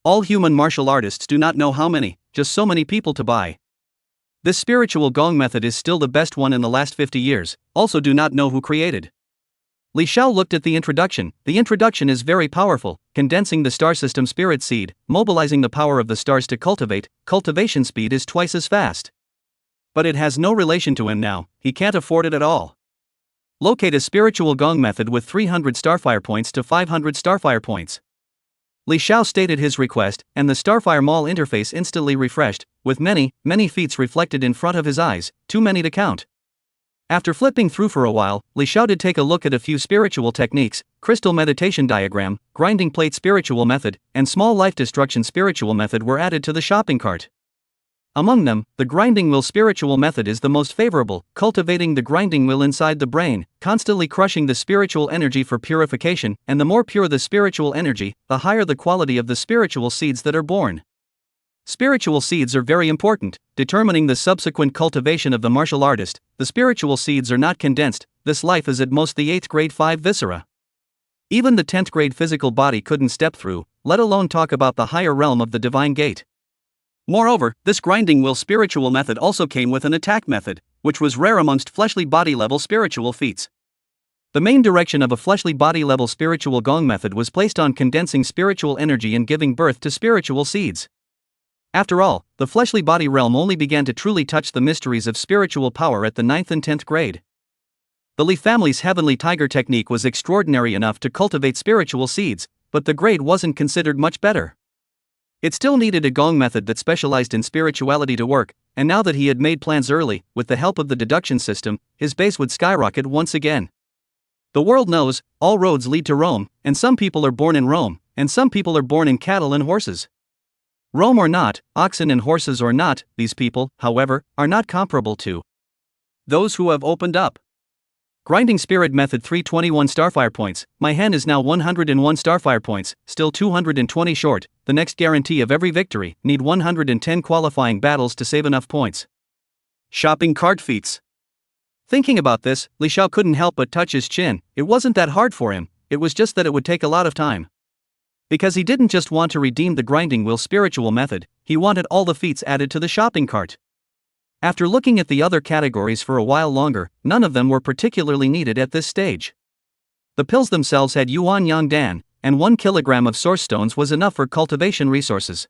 All human martial artists do not know how many, just so many people to buy. This spiritual gong method is still the best one in the last 50 years, also do not know who created. Li Xiao looked at the introduction. The introduction is very powerful, condensing the star system spirit seed, mobilizing the power of the stars to cultivate, cultivation speed is twice as fast. But it has no relation to him now, he can't afford it at all. Locate a spiritual gong method with 300 starfire points to 500 starfire points. Li Xiao stated his request, and the Starfire Mall interface instantly refreshed, with many, many feats reflected in front of his eyes, too many to count. After flipping through for a while, Li Xiao did take a look at a few spiritual techniques: Crystal Meditation Diagram, Grinding Plate Spiritual Method, and Small Life Destruction Spiritual Method were added to the shopping cart. Among them, the Grinding Wheel Spiritual Method is the most favorable, cultivating the grinding wheel inside the brain, constantly crushing the spiritual energy for purification, and the more pure the spiritual energy, the higher the quality of the spiritual seeds that are born. Spiritual seeds are very important, determining the subsequent cultivation of the martial artist. The spiritual seeds are not condensed, this life is at most the 8th grade 5 viscera. Even the 10th grade physical body couldn't step through, let alone talk about the higher realm of the divine gate. Moreover, this grinding wheel spiritual method also came with an attack method, which was rare amongst fleshly body level spiritual feats. The main direction of a fleshly body level spiritual gong method was placed on condensing spiritual energy and giving birth to spiritual seeds. After all, the fleshly body realm only began to truly touch the mysteries of spiritual power at the 9th and 10th grade. The Li family's Heavenly Tiger technique was extraordinary enough to cultivate spiritual seeds, but the grade wasn't considered much better. It still needed a gong method that specialized in spirituality to work, and now that he had made plans early, with the help of the deduction system, his base would skyrocket once again. The world knows, all roads lead to Rome, and some people are born in Rome, and some people are born in cattle and horses. Rome or not, oxen and horses or not, these people, however, are not comparable to those who have opened up. Grinding Spirit Method 321 Starfire points. My hen is now 101 Starfire points, still 220 short. The next guarantee of every victory, need 110 qualifying battles to save enough points. Shopping cart feats. Thinking about this, Xiao couldn't help but touch his chin. It wasn't that hard for him, it was just that it would take a lot of time. Because he didn't just want to redeem the grinding wheel spiritual method, he wanted all the feats added to the shopping cart. After looking at the other categories for a while longer, none of them were particularly needed at this stage. The pills themselves had yuan yang dan, and 1 kilogram of source stones was enough for cultivation resources.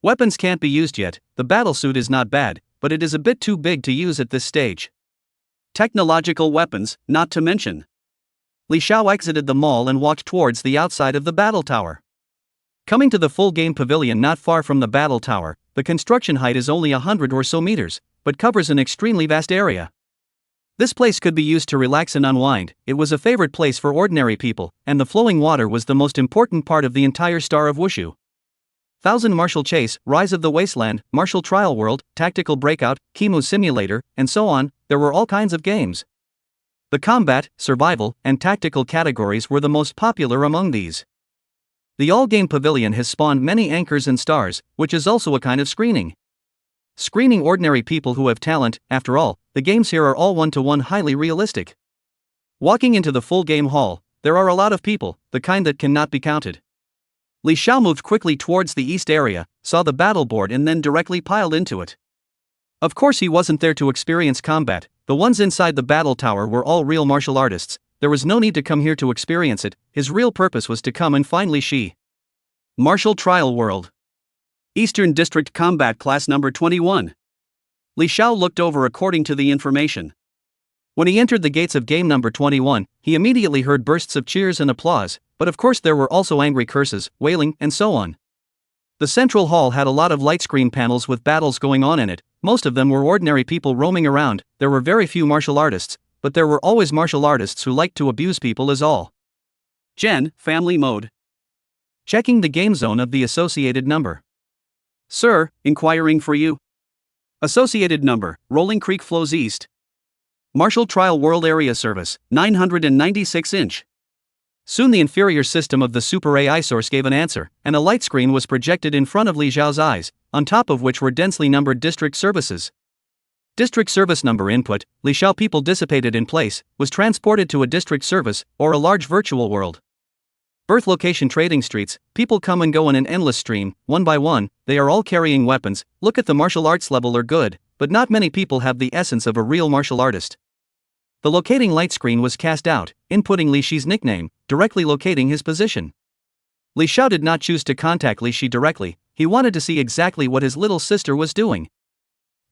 Weapons can't be used yet. The battlesuit is not bad, but it is a bit too big to use at this stage. Technological weapons, not to mention. Xiao exited the mall and walked towards the outside of the battle tower. Coming to the full game pavilion not far from the battle tower, the construction height is only 100 or so meters, but covers an extremely vast area. This place could be used to relax and unwind. It was a favorite place for ordinary people, and the flowing water was the most important part of the entire Star of Wushu. Thousand Martial Chase, Rise of the Wasteland, Martial Trial World, Tactical Breakout, Chemo Simulator, and so on, there were all kinds of games. The combat, survival, and tactical categories were the most popular among these. The all-game pavilion has spawned many anchors and stars, which is also a kind of screening. Screening ordinary people who have talent. After all, the games here are all one-to-one highly realistic. Walking into the full game hall, there are a lot of people, the kind that cannot be counted. Xiao moved quickly towards the east area, saw the battle board and then directly piled into it. Of course he wasn't there to experience combat. The ones inside the battle tower were all real martial artists. There was no need to come here to experience it. His real purpose was to come and find Li Shi. Martial Trial World. Eastern District Combat Class Number 21. Xiao looked over according to the information. When he entered the gates of game number 21, he immediately heard bursts of cheers and applause, but of course there were also angry curses, wailing, and so on. The central hall had a lot of light screen panels with battles going on in it. Most of them were ordinary people roaming around. There were very few martial artists, but there were always martial artists who liked to abuse people is all. Gen, Family Mode. Checking the game zone of the associated number. Sir, inquiring for you. Associated number, Rolling Creek flows east. Martial Trial World Area Service, 996 inch. Soon the inferior system of the Super AI source gave an answer, and a light screen was projected in front of Li Xiao's eyes, on top of which were densely numbered district services. District service number input, Li Xiao people dissipated in place, was transported to a district service, or a large virtual world. Birth location trading streets, people come and go in an endless stream, one by one, they are all carrying weapons. Look at the martial arts level are good, but not many people have the essence of a real martial artist. The locating light screen was cast out, inputting Li Shi's nickname, directly locating his position. Li Xiao did not choose to contact Li Shi directly, he wanted to see exactly what his little sister was doing.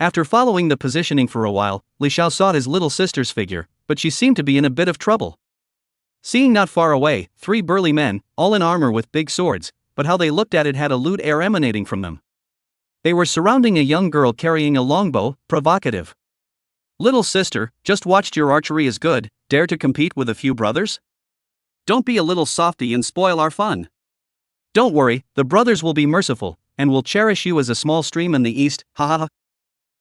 After following the positioning for a while, Li Xiao saw his little sister's figure, but she seemed to be in a bit of trouble. Seeing not far away, 3 burly men, all in armor with big swords, but how they looked at it had a lewd air emanating from them. They were surrounding a young girl carrying a longbow, provocative. Little sister, just watched your archery is good, dare to compete with a few brothers? Don't be a little softy and spoil our fun. Don't worry, the brothers will be merciful, and will cherish you as a small stream in the east, ha ha ha.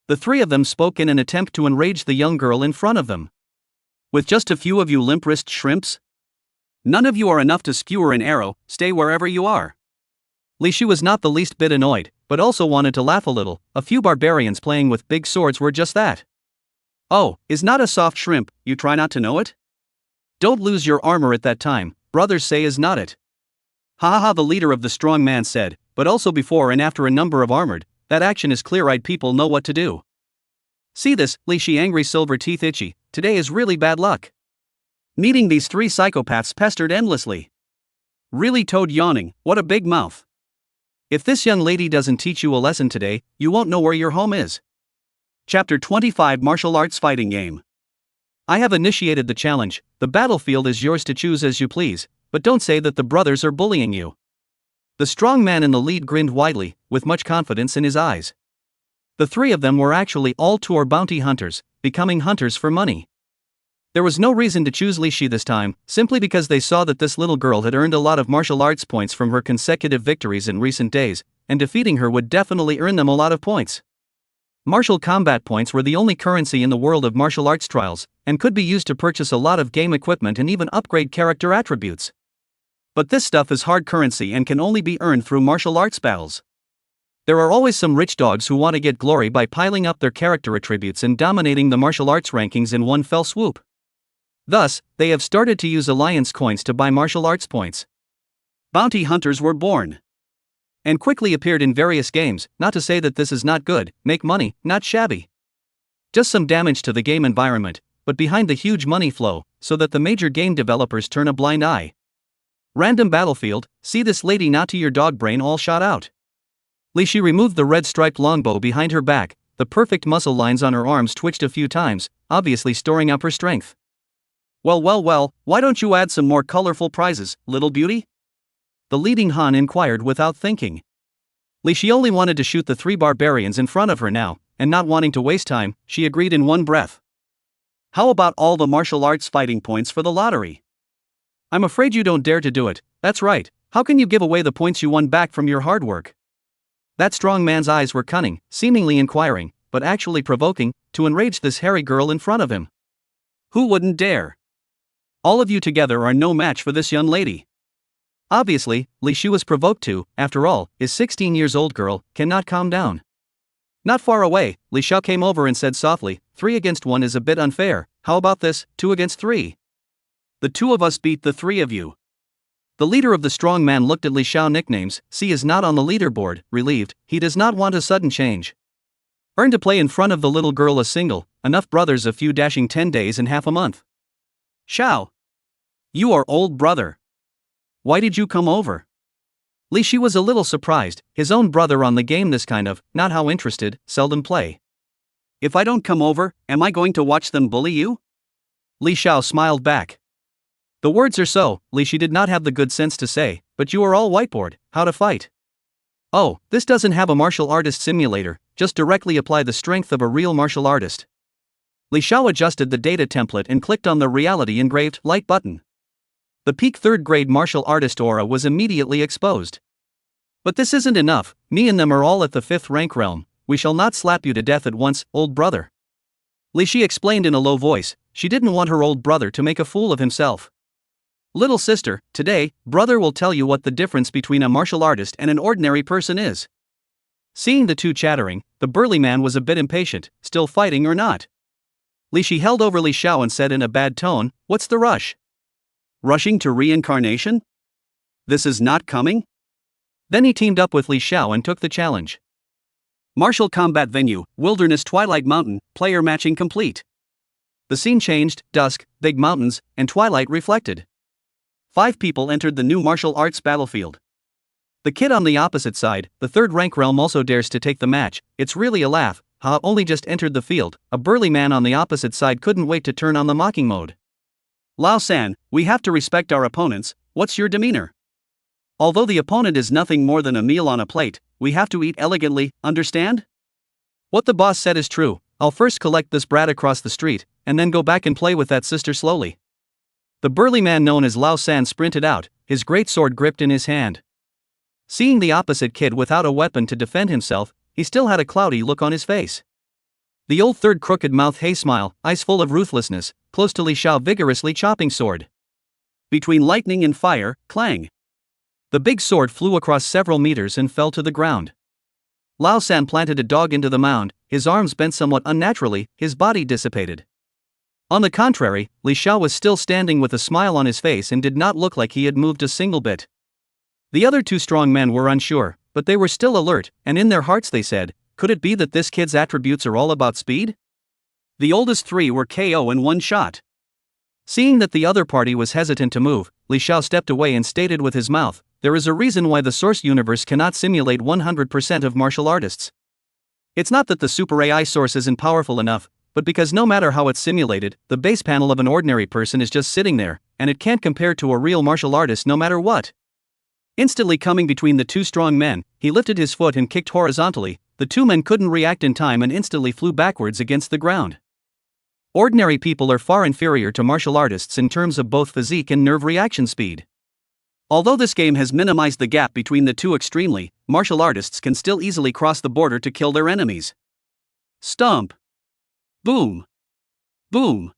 The 3 of them spoke in an attempt to enrage the young girl in front of them. With just a few of you limp-wrist shrimps? None of you are enough to skewer an arrow, stay wherever you are. Li Shi was not the least bit annoyed, but also wanted to laugh a little. A few barbarians playing with big swords were just that. Oh, is not a soft shrimp, you try not to know it? Don't lose your armor at that time, brothers say is not it. Ha ha ha, the leader of the strong man said, but also before and after a number of armored, that action is clear-eyed people know what to do. See this, Li Shi angry silver teeth itchy, today is really bad luck. Meeting these 3 psychopaths pestered endlessly. Really Toad yawning, what a big mouth. If this young lady doesn't teach you a lesson today, you won't know where your home is. Chapter 25 Martial Arts Fighting Game. I have initiated the challenge, the battlefield is yours to choose as you please, but don't say that the brothers are bullying you. The strong man in the lead grinned widely, with much confidence in his eyes. The three of them were actually all tour bounty hunters, becoming hunters for money. There was no reason to choose Li Shi this time, simply because they saw that this little girl had earned a lot of martial arts points from her consecutive victories in recent days, and defeating her would definitely earn them a lot of points. Martial combat points were the only currency in the world of martial arts trials, and could be used to purchase a lot of game equipment and even upgrade character attributes. But this stuff is hard currency and can only be earned through martial arts battles. There are always some rich dogs who want to get glory by piling up their character attributes and dominating the martial arts rankings in one fell swoop. Thus, they have started to use alliance coins to buy martial arts points. Bounty hunters were born and quickly appeared in various games. Not to say that this is not good, make money, not shabby. Just some damage to the game environment, but behind the huge money flow, so that the major game developers turn a blind eye. Random battlefield, see this lady not to your dog brain all shot out. Li Shi removed the red striped longbow behind her back, the perfect muscle lines on her arms twitched a few times, obviously storing up her strength. Well, why don't you add some more colorful prizes, little beauty? The leading Han inquired without thinking. Li Shi only wanted to shoot the three barbarians in front of her now, and not wanting to waste time, she agreed in one breath. How about all the martial arts fighting points for the lottery? I'm afraid you don't dare to do it. That's right, how can you give away the points you won back from your hard work? That strong man's eyes were cunning, seemingly inquiring, but actually provoking, to enrage this hairy girl in front of him. Who wouldn't dare? All of you together are no match for this young lady. Obviously, Li Shi was provoked too. After all, his 16-year-old girl cannot calm down. Not far away, Li Xiao came over and said softly, 3 against 1 is a bit unfair, how about this, 2 against 3? The two of us beat the 3 of you. The leader of the strong man looked at Li Xiao nicknames, C is not on the leaderboard, relieved, he does not want a sudden change. Earn to play in front of the little girl a single, enough brothers a few dashing 10 days and half a month. Xiao. You are old brother. Why did you come over? Li Shi was a little surprised, his own brother on the game this kind of, not how interested, seldom play. If I don't come over, am I going to watch them bully you? Li Xiao smiled back. The words are so, Li Shi did not have the good sense to say, but you are all whiteboard, how to fight. Oh, this doesn't have a martial artist simulator, just directly apply the strength of a real martial artist. Li Xiao adjusted the data template and clicked on the reality engraved light button. The peak 3rd grade martial artist aura was immediately exposed. But this isn't enough, me and them are all at the 5th rank realm, we shall not slap you to death at once, old brother. Li Shi explained in a low voice, she didn't want her old brother to make a fool of himself. Little sister, today, brother will tell you what the difference between a martial artist and an ordinary person is. Seeing the two chattering, the burly man was a bit impatient, still fighting or not. Li Shi held over Li Xiao and said in a bad tone, what's the rush? Rushing to reincarnation? This is not coming? Then he teamed up with Li Xiao and took the challenge. Martial combat venue, Wilderness Twilight Mountain, player matching complete. The scene changed, dusk, big mountains, and twilight reflected. 5 people entered the new martial arts battlefield. The kid on the opposite side, the 3rd rank realm also dares to take the match, it's really a laugh, only just entered the field, a burly man on the opposite side couldn't wait to turn on the mocking mode. Lao-san, we have to respect our opponents, what's your demeanor? Although the opponent is nothing more than a meal on a plate, we have to eat elegantly, understand? What the boss said is true, I'll first collect this brat across the street, and then go back and play with that sister slowly. The burly man known as Lao-san sprinted out, his great sword gripped in his hand. Seeing the opposite kid without a weapon to defend himself, he still had a cloudy look on his face. The old third crooked mouth hey smile, eyes full of ruthlessness, close to Li Xiao vigorously chopping sword. Between lightning and fire, clang. The big sword flew across several meters and fell to the ground. Lao San planted a dog into the mound, his arms bent somewhat unnaturally, his body dissipated. On the contrary, Li Xiao was still standing with a smile on his face and did not look like he had moved a single bit. The other 2 strong men were unsure, but they were still alert, and in their hearts they said, could it be that this kid's attributes are all about speed? The oldest 3 were KO in one shot. Seeing that the other party was hesitant to move, Li Xiao stepped away and stated with his mouth, there is a reason why the source universe cannot simulate 100% of martial artists. It's not that the super AI source isn't powerful enough, but because no matter how it's simulated, the base panel of an ordinary person is just sitting there, and it can't compare to a real martial artist no matter what. Instantly coming between the two strong men, he lifted his foot and kicked horizontally. The two men couldn't react in time and instantly flew backwards against the ground. Ordinary people are far inferior to martial artists in terms of both physique and nerve reaction speed. Although this game has minimized the gap between the two extremely, martial artists can still easily cross the border to kill their enemies. Stomp. Boom. Boom.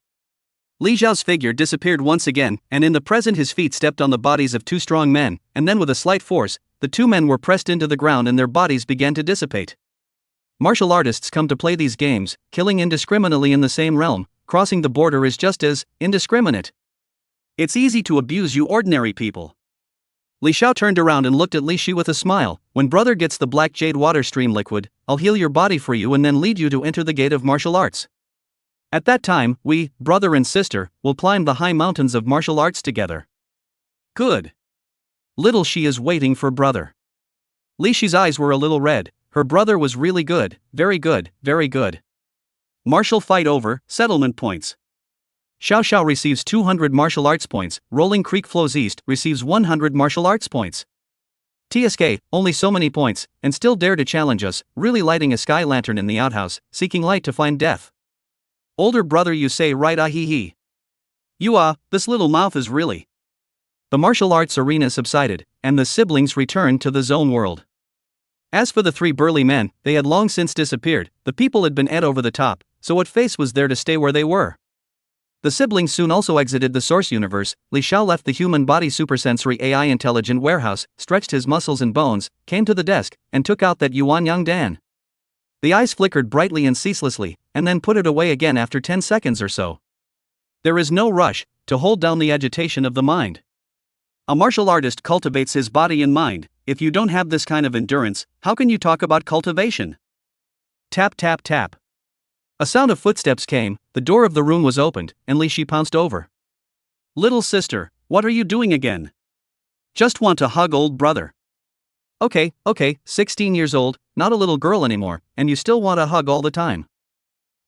Li Xiao's figure disappeared once again, and in the present his feet stepped on the bodies of two strong men, and then with a slight force, the two men were pressed into the ground and their bodies began to dissipate. Martial artists come to play these games, killing indiscriminately in the same realm. Crossing the border is just as indiscriminate. It's easy to abuse you ordinary people. Li Xiao turned around and looked at Li Shi with a smile. When brother gets the black jade water stream liquid, I'll heal your body for you and then lead you to enter the gate of martial arts. At that time, we, brother and sister, will climb the high mountains of martial arts together. Good. Little Shi is waiting for brother. Li Shi's eyes were a little red. Her brother was really good, very good, very good. Martial fight over, settlement points. Xiao receives 200 martial arts points, Rolling Creek flows east, receives 100 martial arts points. TSK, only so many points, and still dare to challenge us, really lighting a sky lantern in the outhouse, seeking light to find death. Older brother, you say right, ah hee hee. You this little mouth is really. The martial arts arena subsided, and the siblings returned to the zone world. As for the three burly men, they had long since disappeared. The people had been ed over the top, so what face was there to stay where they were? The siblings soon also exited the source universe. Li Xiao left the human body supersensory AI intelligent warehouse, stretched his muscles and bones, came to the desk, and took out that Yuan Yang Dan. The eyes flickered brightly and ceaselessly, and then put it away again after 10 seconds or so. There is no rush to hold down the agitation of the mind. A martial artist cultivates his body and mind. If you don't have this kind of endurance, how can you talk about cultivation? Tap tap tap. A sound of footsteps came, the door of the room was opened, and Li Shi pounced over. Little sister, what are you doing again? Just want to hug old brother. Okay, 16 years old, not a little girl anymore, and you still want a hug all the time.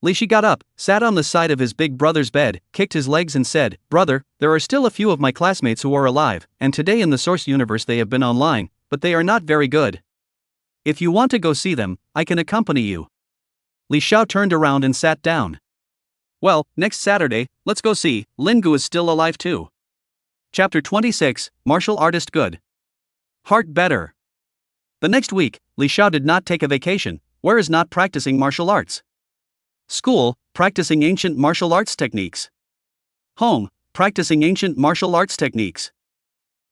Li Shi got up, sat on the side of his big brother's bed, kicked his legs and said, Brother, there are still a few of my classmates who are alive, and today in the source universe they have been online, but they are not very good. If you want to go see them, I can accompany you. Li Xiao turned around and sat down. Well, next Saturday, let's go see. Lingu is still alive too. Chapter 26, Martial Artist Good. Heart better. The next week, Li Xiao did not take a vacation. Where is not practicing martial arts? School, practicing ancient martial arts techniques. Home, practicing ancient martial arts techniques.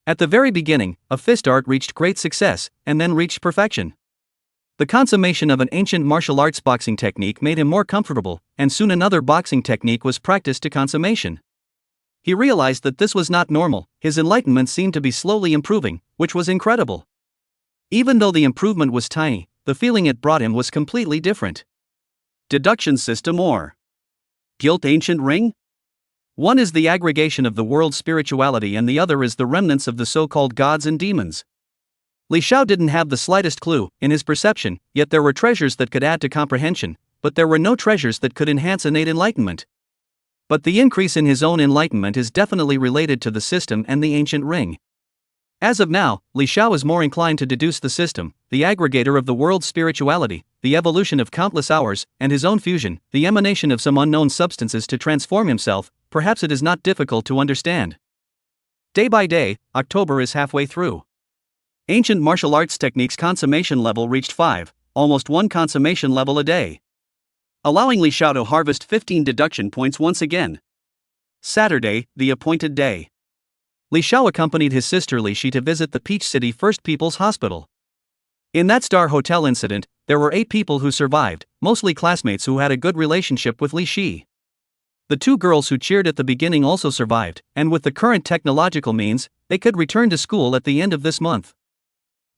At the very beginning, a fist art reached great success, and then reached perfection. The consummation of an ancient martial arts boxing technique made him more comfortable, and soon another boxing technique was practiced to consummation. He realized that this was not normal. His enlightenment seemed to be slowly improving, which was incredible. Even though the improvement was tiny, the feeling it brought him was completely different. Deduction system or guilt ancient ring? One is the aggregation of the world's spirituality and the other is the remnants of the so-called gods and demons. Li Xiao didn't have the slightest clue, in his perception, yet there were treasures that could add to comprehension, but there were no treasures that could enhance innate enlightenment. But the increase in his own enlightenment is definitely related to the system and the ancient ring. As of now, Li Xiao is more inclined to deduce the system, the aggregator of the world's spirituality, the evolution of countless hours, and his own fusion, the emanation of some unknown substances to transform himself. Perhaps it is not difficult to understand. Day by day, October is halfway through. Ancient martial arts techniques consummation level reached 5, almost 1 consummation level a day. Allowing Li Xiao to harvest 15 deduction points once again. Saturday, the appointed day. Li Xiao accompanied his sister Li Shi to visit the Peach City First People's Hospital. In that star hotel incident, there were 8 people who survived, mostly classmates who had a good relationship with Li Shi. The 2 girls who cheered at the beginning also survived, and with the current technological means, they could return to school at the end of this month.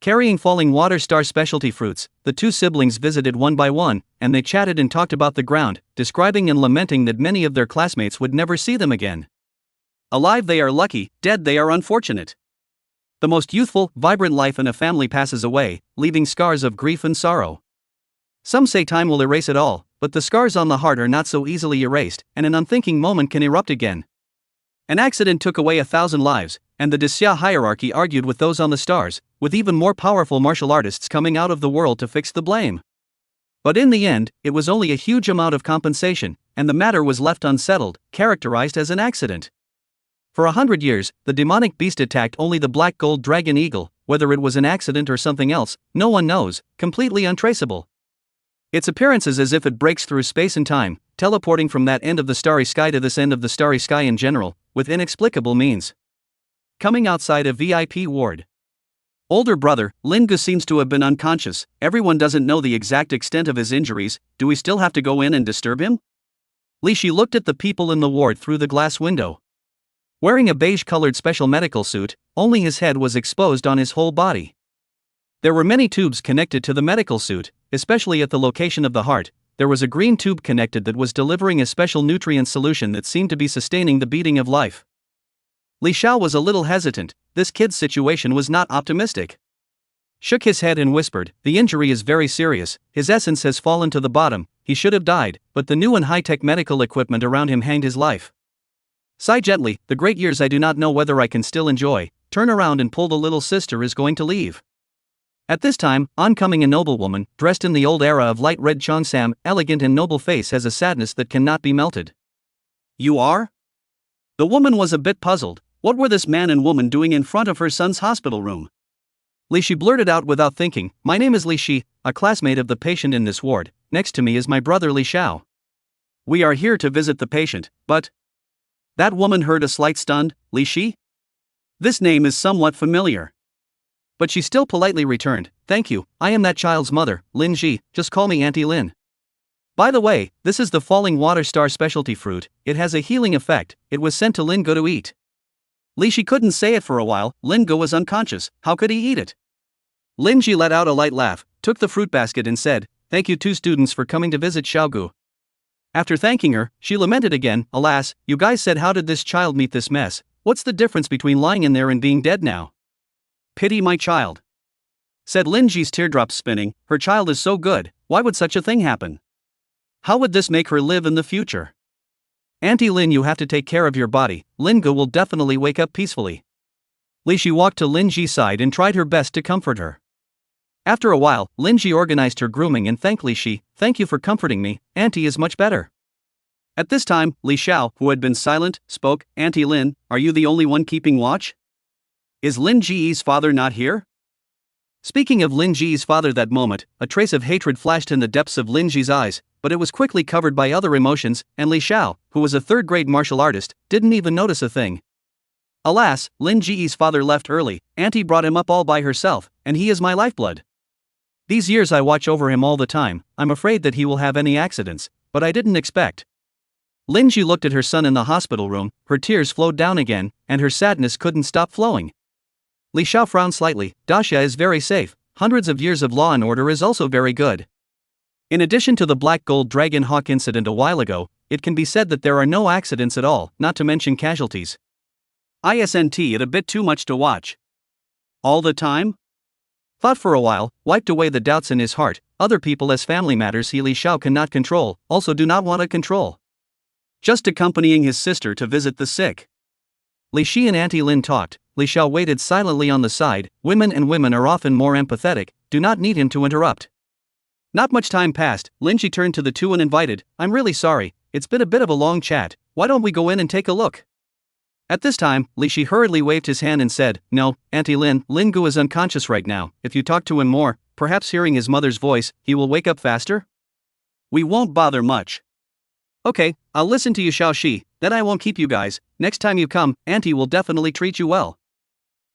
Carrying falling water star specialty fruits, the 2 siblings visited one by one, and they chatted and talked about the ground, describing and lamenting that many of their classmates would never see them again. Alive they are lucky, dead they are unfortunate. The most youthful, vibrant life in a family passes away, leaving scars of grief and sorrow. Some say time will erase it all, but the scars on the heart are not so easily erased, and an unthinking moment can erupt again. An accident took away 1,000 lives, and the Xia hierarchy argued with those on the stars, with even more powerful martial artists coming out of the world to fix the blame. But in the end, it was only a huge amount of compensation, and the matter was left unsettled, characterized as an accident. For 100 years, the demonic beast attacked only the black gold dragon eagle. Whether it was an accident or something else, no one knows, completely untraceable. Its appearance is as if it breaks through space and time, teleporting from that end of the starry sky to this end of the starry sky in general, with inexplicable means. Coming outside a VIP ward. Older brother, Lin Gu seems to have been unconscious. Everyone doesn't know the exact extent of his injuries. Do we still have to go in and disturb him? Li Shi looked at the people in the ward through the glass window. Wearing a beige-colored special medical suit, only his head was exposed on his whole body. There were many tubes connected to the medical suit, especially at the location of the heart. There was a green tube connected that was delivering a special nutrient solution that seemed to be sustaining the beating of life. Li Xiao was a little hesitant. This kid's situation was not optimistic. Shook his head and whispered, "The injury is very serious, his essence has fallen to the bottom, he should have died, but the new and high-tech medical equipment around him hanged his life. Sigh gently, the great years I do not know whether I can still enjoy." Turn around and pull the little sister is going to leave. At this time, oncoming a noblewoman, dressed in the old era of light red cheongsam, elegant and noble face has a sadness that cannot be melted. "You are?" The woman was a bit puzzled. What were this man and woman doing in front of her son's hospital room? Li Shi blurted out without thinking, "My name is Li Shi, a classmate of the patient in this ward. Next to me is my brother Li Xiao. We are here to visit the patient, but..." That woman heard a slight stunned, "Li Shi? This name is somewhat familiar." But she still politely returned, "Thank you, I am that child's mother, Lin Ji, just call me Auntie Lin. By the way, this is the falling water star specialty fruit, it has a healing effect, it was sent to Lin Go to eat." Li Shi couldn't say it for a while. Lin Go was unconscious, how could he eat it? Lin Ji let out a light laugh, took the fruit basket and said, "Thank you two students for coming to visit Xiaogu." After thanking her, she lamented again, "Alas, you guys said how did this child meet this mess? What's the difference between lying in there and being dead now?" "Pity my child," said Lin Ji's teardrops spinning. "Her child is so good, why would such a thing happen? How would this make her live in the future? Auntie Lin, you have to take care of your body, Lin Gu will definitely wake up peacefully." Li Shi walked to Lin Ji's side and tried her best to comfort her. After a while, Lin Ji organized her grooming and thanked Li Shi, "Thank you for comforting me, Auntie is much better." At this time, Li Xiao, who had been silent, spoke, "Auntie Lin, are you the only one keeping watch? Is Lin Ji's father not here?" Speaking of Lin Ji's father that moment, a trace of hatred flashed in the depths of Lin Ji's eyes, but it was quickly covered by other emotions, and Li Xiao, who was a third-grade martial artist, didn't even notice a thing. "Alas, Lin Ji's father left early, Auntie brought him up all by herself, and he is my lifeblood. These years I watch over him all the time, I'm afraid that he will have any accidents, but I didn't expect." Lin Ji looked at her son in the hospital room, her tears flowed down again, and her sadness couldn't stop flowing. Li Xiao frowned slightly, "Daxia is very safe, hundreds of years of law and order is also very good. In addition to the black gold dragon hawk incident a while ago, it can be said that there are no accidents at all, not to mention casualties. Isn't it a bit too much to watch? All the time?" Thought for a while, wiped away the doubts in his heart. Other people as family matters he Li Xiao cannot control, also do not want to control. Just accompanying his sister to visit the sick. Li Shi and Auntie Lin talked. Li Xiao waited silently on the side. Women are often more empathetic, do not need him to interrupt. Not much time passed, Lin Ji turned to the two and invited, "I'm really sorry, it's been a bit of a long chat, why don't we go in and take a look?" At this time, Li Shi hurriedly waved his hand and said, "No, Auntie Lin, Lin Gu is unconscious right now, if you talk to him more, perhaps hearing his mother's voice, he will wake up faster? We won't bother much." "Okay, I'll listen to you Xiao Shi, then I won't keep you guys, next time you come, Auntie will definitely treat you well."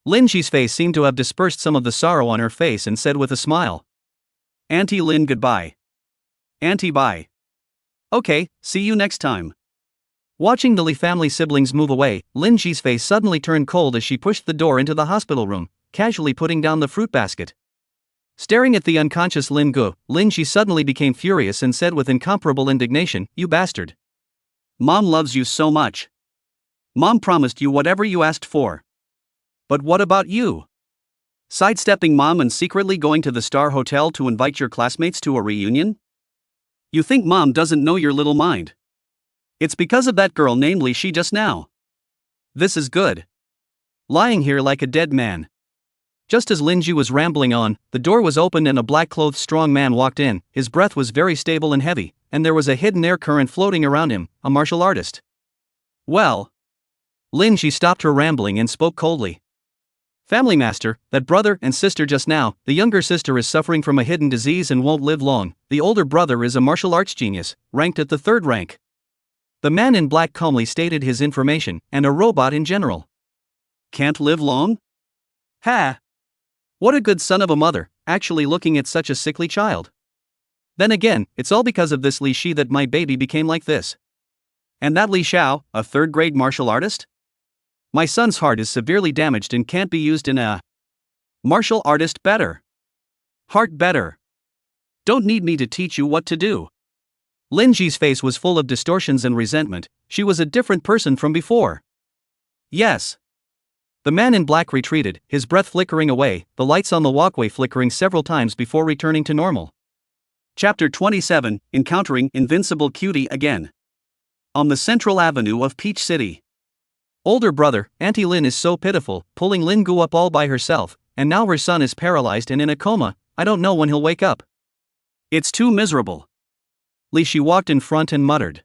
Lin Ji's face seemed to have dispersed some of the sorrow on her face and said with a smile, "Auntie Lin goodbye. Auntie bye. Okay, see you next time." Watching the Li family siblings move away, Lin Ji's face suddenly turned cold as she pushed the door into the hospital room, casually putting down the fruit basket. Staring at the unconscious Lin Gu, Lin Ji suddenly became furious and said with incomparable indignation, "You bastard. Mom loves you so much. Mom promised you whatever you asked for. But what about you? Sidestepping Mom and secretly going to the Star Hotel to invite your classmates to a reunion? You think Mom doesn't know your little mind? It's because of that girl named Li Shi just now. This is good." lying here like a dead man. Just as Lin Ju was rambling on, the door was opened and a black-clothed strong man walked in. His breath was very stable and heavy, and there was a hidden air current floating around him, a martial artist. Well, Lin Ji stopped her rambling and spoke coldly. Family master, that brother and sister just now, the younger sister is suffering from a hidden disease and won't live long. The older brother is a martial arts genius, ranked at the 3rd rank. The man in black calmly stated his information, and a robot in general. Can't live long? Ha! What a good son of a mother, actually looking at such a sickly child. Then again, it's all because of this Li Shi that my baby became like this. And that Li Xiao, a 3rd grade martial artist? My son's heart is severely damaged and can't be used in a martial artist better. Heart better. Don't need me to teach you what to do. Lin Ji's face was full of distortions and resentment. She was a different person from before. Yes. The man in black retreated, his breath flickering away, the lights on the walkway flickering several times before returning to normal. Chapter 27, Encountering Invincible Cutie Again. On the central avenue of Peach City. Older brother, Auntie Lin is so pitiful, pulling Lin Gu up all by herself, and now her son is paralyzed and in a coma. I don't know when he'll wake up. It's too miserable. Li Shi walked in front and muttered.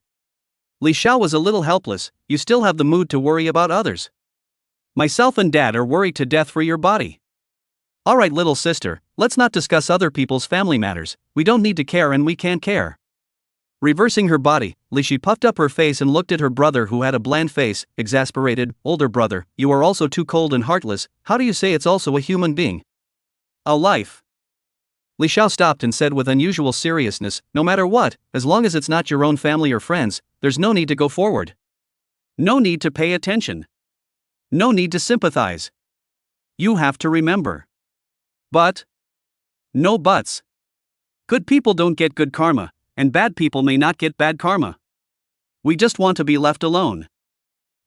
Li Xiao was a little helpless. You still have the mood to worry about others. Myself and Dad are worried to death for your body. Alright little sister, let's not discuss other people's family matters. We don't need to care and we can't care. Reversing her body, Li Shi puffed up her face and looked at her brother who had a bland face, exasperated. Older brother, you are also too cold and heartless. How do you say it's also a human being? A life. Li Xiao stopped and said with unusual seriousness, no matter what, as long as it's not your own family or friends, there's no need to go forward. No need to pay attention. No need to sympathize. You have to remember. But. No buts. Good people don't get good karma, and bad people may not get bad karma. We just want to be left alone.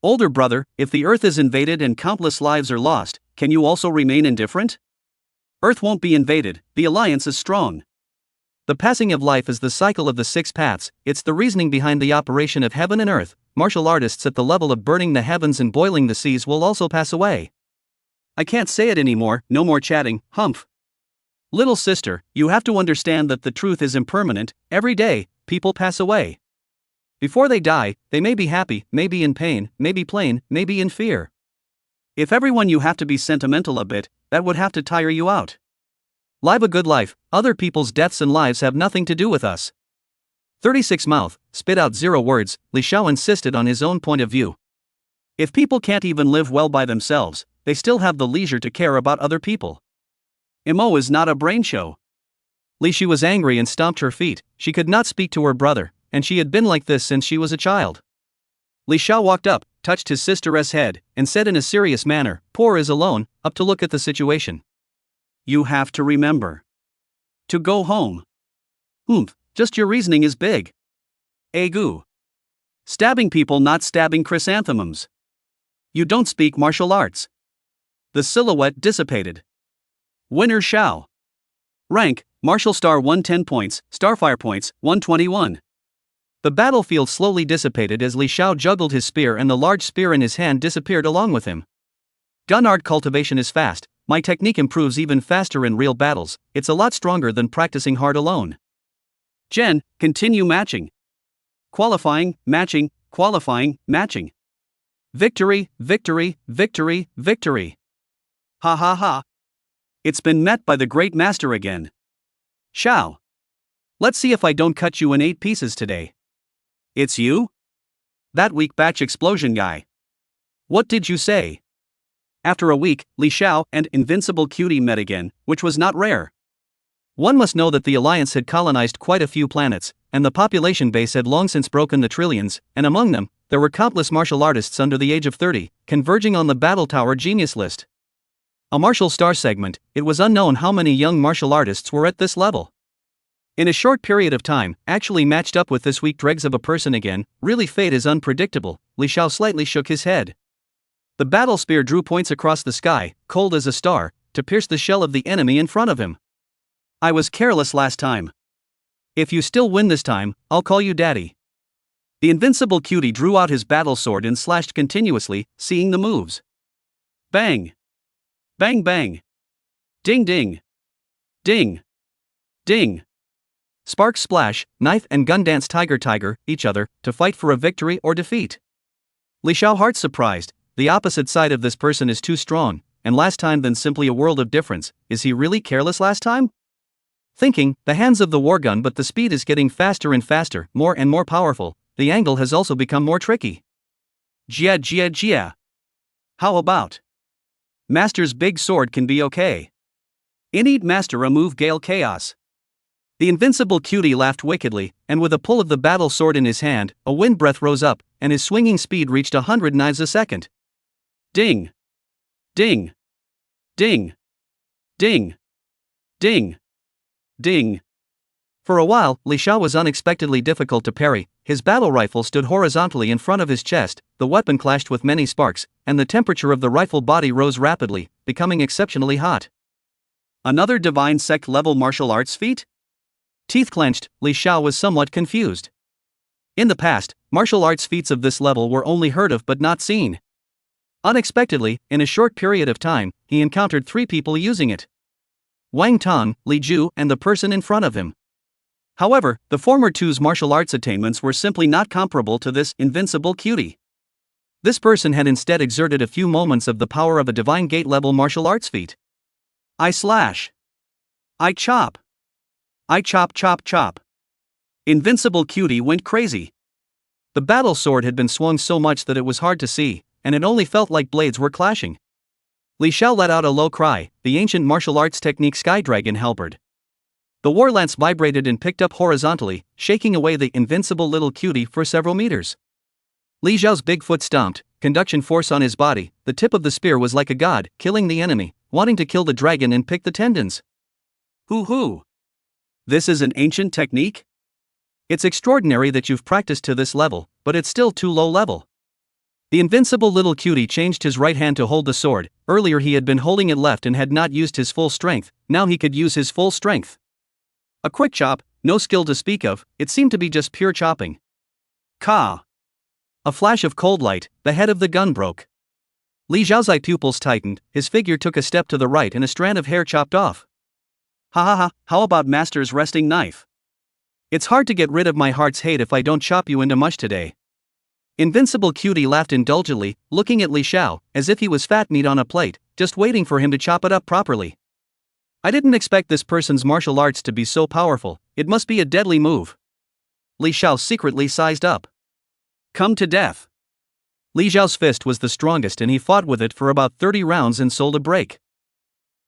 Older brother, if the earth is invaded and countless lives are lost, can you also remain indifferent? Earth won't be invaded, the alliance is strong. The passing of life is the cycle of the 6 paths, it's the reasoning behind the operation of heaven and earth. Martial artists at the level of burning the heavens and boiling the seas will also pass away. I can't say it anymore, no more chatting, humph. Little sister, you have to understand that the truth is impermanent. Every day, people pass away. Before they die, they may be happy, may be in pain, may be plain, may be in fear. If everyone you have to be sentimental a bit, that would have to tire you out. Live a good life, other people's deaths and lives have nothing to do with us. 36 mouth, spit out 0 words, Li Xiao insisted on his own point of view. If people can't even live well by themselves, they still have the leisure to care about other people. Imo is not a brain show. Li Shi was angry and stomped her feet. She could not speak to her brother, and she had been like this since she was a child. Li Xiao walked up, touched his sister's head, and said in a serious manner, Poor is alone, up to look at the situation. You have to remember. To go home. Just your reasoning is big. Egu. Stabbing people, not stabbing chrysanthemums. You don't speak martial arts. The silhouette dissipated. Winner Xiao. Rank, Martial Star 110 points, Starfire points, 121. The battlefield slowly dissipated as Li Xiao juggled his spear and the large spear in his hand disappeared along with him. Gun art cultivation is fast. My technique improves even faster in real battles, it's a lot stronger than practicing hard alone. Jen, continue matching. Qualifying, matching, qualifying, matching. Victory, victory, victory, victory. Ha ha ha. It's been met by the great master again. Xiao. Let's see if I don't cut you in 8 pieces today. It's you? That weak batch explosion guy. What did you say? After a week, Li Xiao and Invincible Cutie met again, which was not rare. One must know that the Alliance had colonized quite a few planets, and the population base had long since broken the trillions, and among them, there were countless martial artists under the age of 30, converging on the Battle Tower Genius list. A martial star segment, it was unknown how many young martial artists were at this level. In a short period of time, actually matched up with this weak dregs of a person again, really fate is unpredictable. Li Xiao slightly shook his head. The battle spear drew points across the sky, cold as a star, to pierce the shell of the enemy in front of him. I was careless last time. If you still win this time, I'll call you daddy. The Invincible Cutie drew out his battle sword and slashed continuously, seeing the moves. Bang! Bang bang! Ding ding! Ding! Ding! Sparks splash, knife and gun dance tiger each other to fight for a victory or defeat. Li Xiao heart surprised, the opposite side of this person is too strong, and last time than simply a world of difference. Is he really careless last time? Thinking, the hands of the war gun, but the speed is getting faster and faster, more and more powerful. The angle has also become more tricky. Jia. How about? Master's big sword can be okay. Indeed, master a move gale chaos. The invincible cutie laughed wickedly, and with a pull of the battle sword in his hand, a wind breath rose up, and his swinging speed reached 100 knives a second. Ding! Ding! Ding! Ding! Ding! Ding! For a while, Li Xiao was unexpectedly difficult to parry. His battle rifle stood horizontally in front of his chest, the weapon clashed with many sparks, and the temperature of the rifle body rose rapidly, becoming exceptionally hot. Another divine sect level martial arts feat? Teeth clenched, Li Xiao was somewhat confused. In the past, martial arts feats of this level were only heard of but not seen. Unexpectedly, in a short period of time, he encountered 3 people using it: Wang, Tang, Li Ju, and the person in front of him. However, the former two's martial arts attainments were simply not comparable to this invincible cutie. This person had instead exerted a few moments of the power of a divine gate level martial arts feat. I slash. I chop. I chop chop chop. Invincible cutie went crazy. The battle sword had been swung so much that it was hard to see, and it only felt like blades were clashing. Li Xiao let out a low cry, the ancient martial arts technique Sky Dragon halberd. The war lance vibrated and picked up horizontally, shaking away the invincible little cutie for several meters. Li Xiao's big foot stomped, conduction force on his body, the tip of the spear was like a god, killing the enemy, wanting to kill the dragon and pick the tendons. Hoo! This is an ancient technique? It's extraordinary that you've practiced to this level, but it's still too low level. The invincible little cutie changed his right hand to hold the sword. Earlier he had been holding it left and had not used his full strength, now he could use his full strength. A quick chop, no skill to speak of, it seemed to be just pure chopping. Ka! A flash of cold light, the head of the gun broke. Li Xiao's eye pupils tightened, his figure took a step to the right and a strand of hair chopped off. How about master's resting knife? It's hard to get rid of my heart's hate if I don't chop you into mush today. Invincible cutie laughed indulgently, looking at Li Xiao, as if he was fat meat on a plate, just waiting for him to chop it up properly. I didn't expect this person's martial arts to be so powerful, it must be a deadly move. Li Xiao secretly sized up. Come to death. Li Xiao's fist was the strongest and he fought with it for about 30 rounds and sold a break.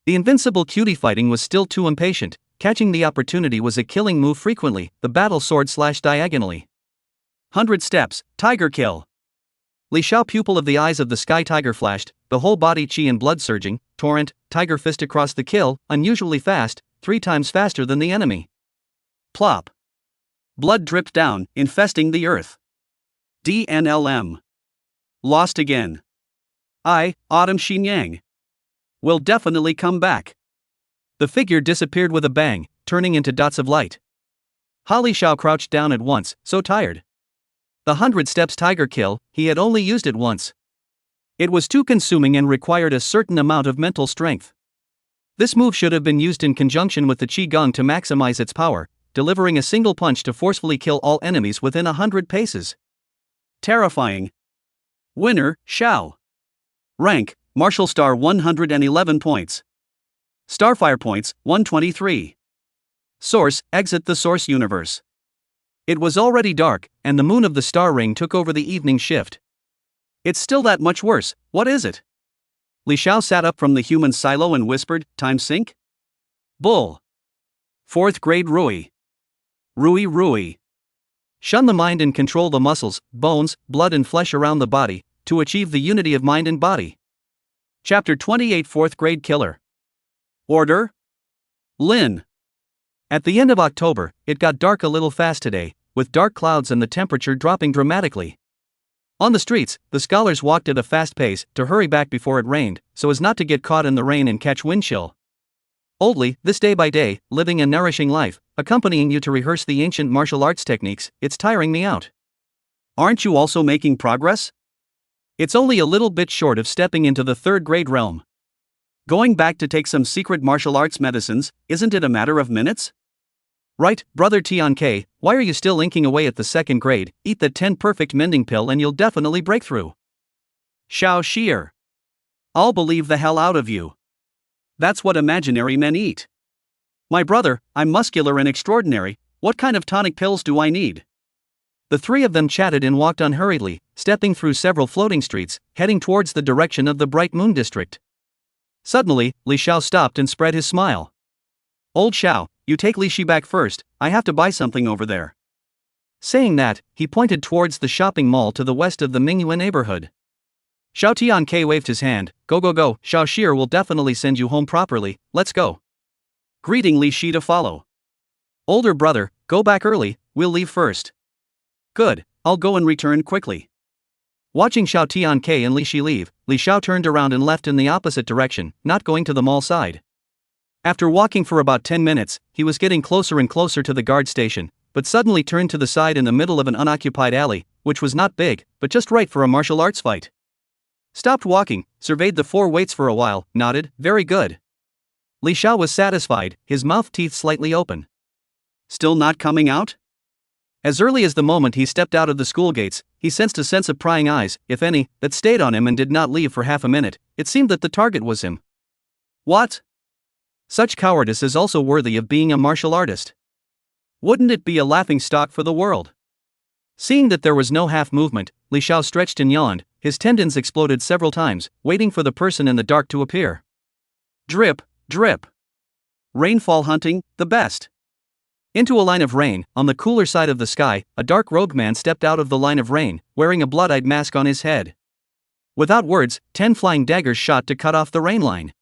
The invincible cutie fighting was still too impatient, catching the opportunity was a killing move frequently, the battle sword slashed diagonally. 100 steps, tiger kill. Li Xiao pupil of the eyes of the sky tiger flashed, the whole body chi and blood surging, torrent, tiger fist across the kill, unusually fast, 3 times faster than the enemy. Plop. Blood dripped down, infesting the earth. DNLM. Lost again. Autumn Xinyang. Will definitely come back. The figure disappeared with a bang, turning into dots of light. Li Xiao crouched down at once, so tired. The 100 steps tiger kill, he had only used it once. It was too consuming and required a certain amount of mental strength. This move should have been used in conjunction with the Qi Gong to maximize its power, delivering a single punch to forcefully kill all enemies within 100 paces. Terrifying. Winner, Xiao. Rank, Martial Star 111 points. Starfire points, 123. Source, exit the source universe. It was already dark, and the moon of the star ring took over the evening shift. It's still that much worse, what is it? Li Xiao sat up from the human silo and whispered, time sync? Bull. 4th grade Rui. Rui. Shun the mind and control the muscles, bones, blood and flesh around the body, to achieve the unity of mind and body. Chapter 28 4th grade killer. Order? Lin. At the end of October, it got dark a little fast today, with dark clouds and the temperature dropping dramatically. On the streets, the scholars walked at a fast pace to hurry back before it rained, so as not to get caught in the rain and catch wind chill. Oldly, this day by day, living a nourishing life, accompanying you to rehearse the ancient martial arts techniques, it's tiring me out. Aren't you also making progress? It's only a little bit short of stepping into the third grade realm. Going back to take some secret martial arts medicines, isn't it a matter of minutes? Right, brother Tian, why are you still inking away at the second grade? Eat that 10 perfect mending pill and you'll definitely break through. Xiao Sheer. I'll believe the hell out of you. That's what imaginary men eat. My brother, I'm muscular and extraordinary, what kind of tonic pills do I need? The three of them chatted and walked unhurriedly, stepping through several floating streets, heading towards the direction of the Bright Moon District. Suddenly, Li Xiao stopped and spread his smile. Old Xiao, you take Li Shi back first, I have to buy something over there. Saying that, he pointed towards the shopping mall to the west of the Mingyue neighborhood. Xiao Tian waved his hand, go, Xiao Sheer will definitely send you home properly, let's go. Greeting Li Shi to follow. Older brother, go back early, we'll leave first. Good, I'll go and return quickly. Watching Xiao Tian and Li Shi leave, Li Xiao turned around and left in the opposite direction, not going to the mall side. After walking for about 10 minutes, he was getting closer and closer to the guard station, but suddenly turned to the side in the middle of an unoccupied alley, which was not big, but just right for a martial arts fight. Stopped walking, surveyed the four weights for a while, nodded, very good. Li Xiao was satisfied, his mouth teeth slightly open. Still not coming out? As early as the moment he stepped out of the school gates, he sensed a sense of prying eyes, if any, that stayed on him and did not leave for half a minute. It seemed that the target was him. What? Such cowardice is also worthy of being a martial artist. Wouldn't it be a laughingstock for the world? Seeing that there was no half movement, Li Xiao stretched and yawned, his tendons exploded several times, waiting for the person in the dark to appear. Drip, drip. Rainfall hunting, the best. Into a line of rain, on the cooler side of the sky, a dark robed man stepped out of the line of rain, wearing a blood-eyed mask on his head. Without words, 10 flying daggers shot to cut off the rain line.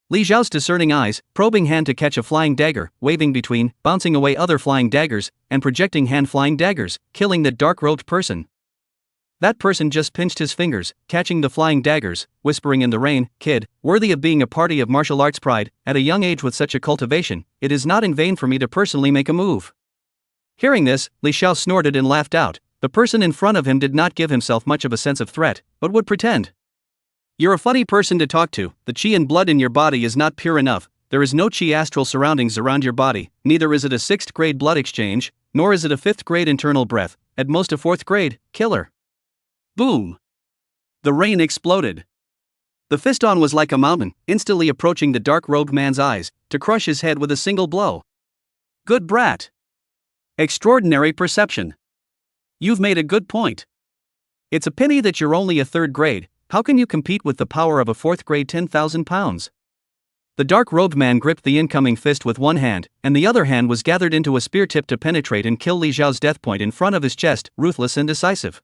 Li Xiao's discerning eyes, probing hand to catch a flying dagger, waving between, bouncing away other flying daggers, and projecting hand flying daggers, killing the dark-robed person. That person just pinched his fingers, catching the flying daggers, whispering in the rain, kid, worthy of being a party of martial arts pride, at a young age with such a cultivation, it is not in vain for me to personally make a move. Hearing this, Li Xiao snorted and laughed out. The person in front of him did not give himself much of a sense of threat, but would pretend. You're a funny person to talk to, the qi and blood in your body is not pure enough, there is no qi astral surroundings around your body, neither is it a 6th grade blood exchange, nor is it a 5th grade internal breath, at most a 4th grade, killer. Boom! The rain exploded. The fiston was like a mountain, instantly approaching the dark-robed man's eyes, to crush his head with a single blow. Good brat! Extraordinary perception. You've made a good point. It's a pity that you're only a 3rd grade, how can you compete with the power of a 4th grade 10,000 pounds? The dark-robed man gripped the incoming fist with one hand, and the other hand was gathered into a spear tip to penetrate and kill Li Xiao's death point in front of his chest, ruthless and decisive.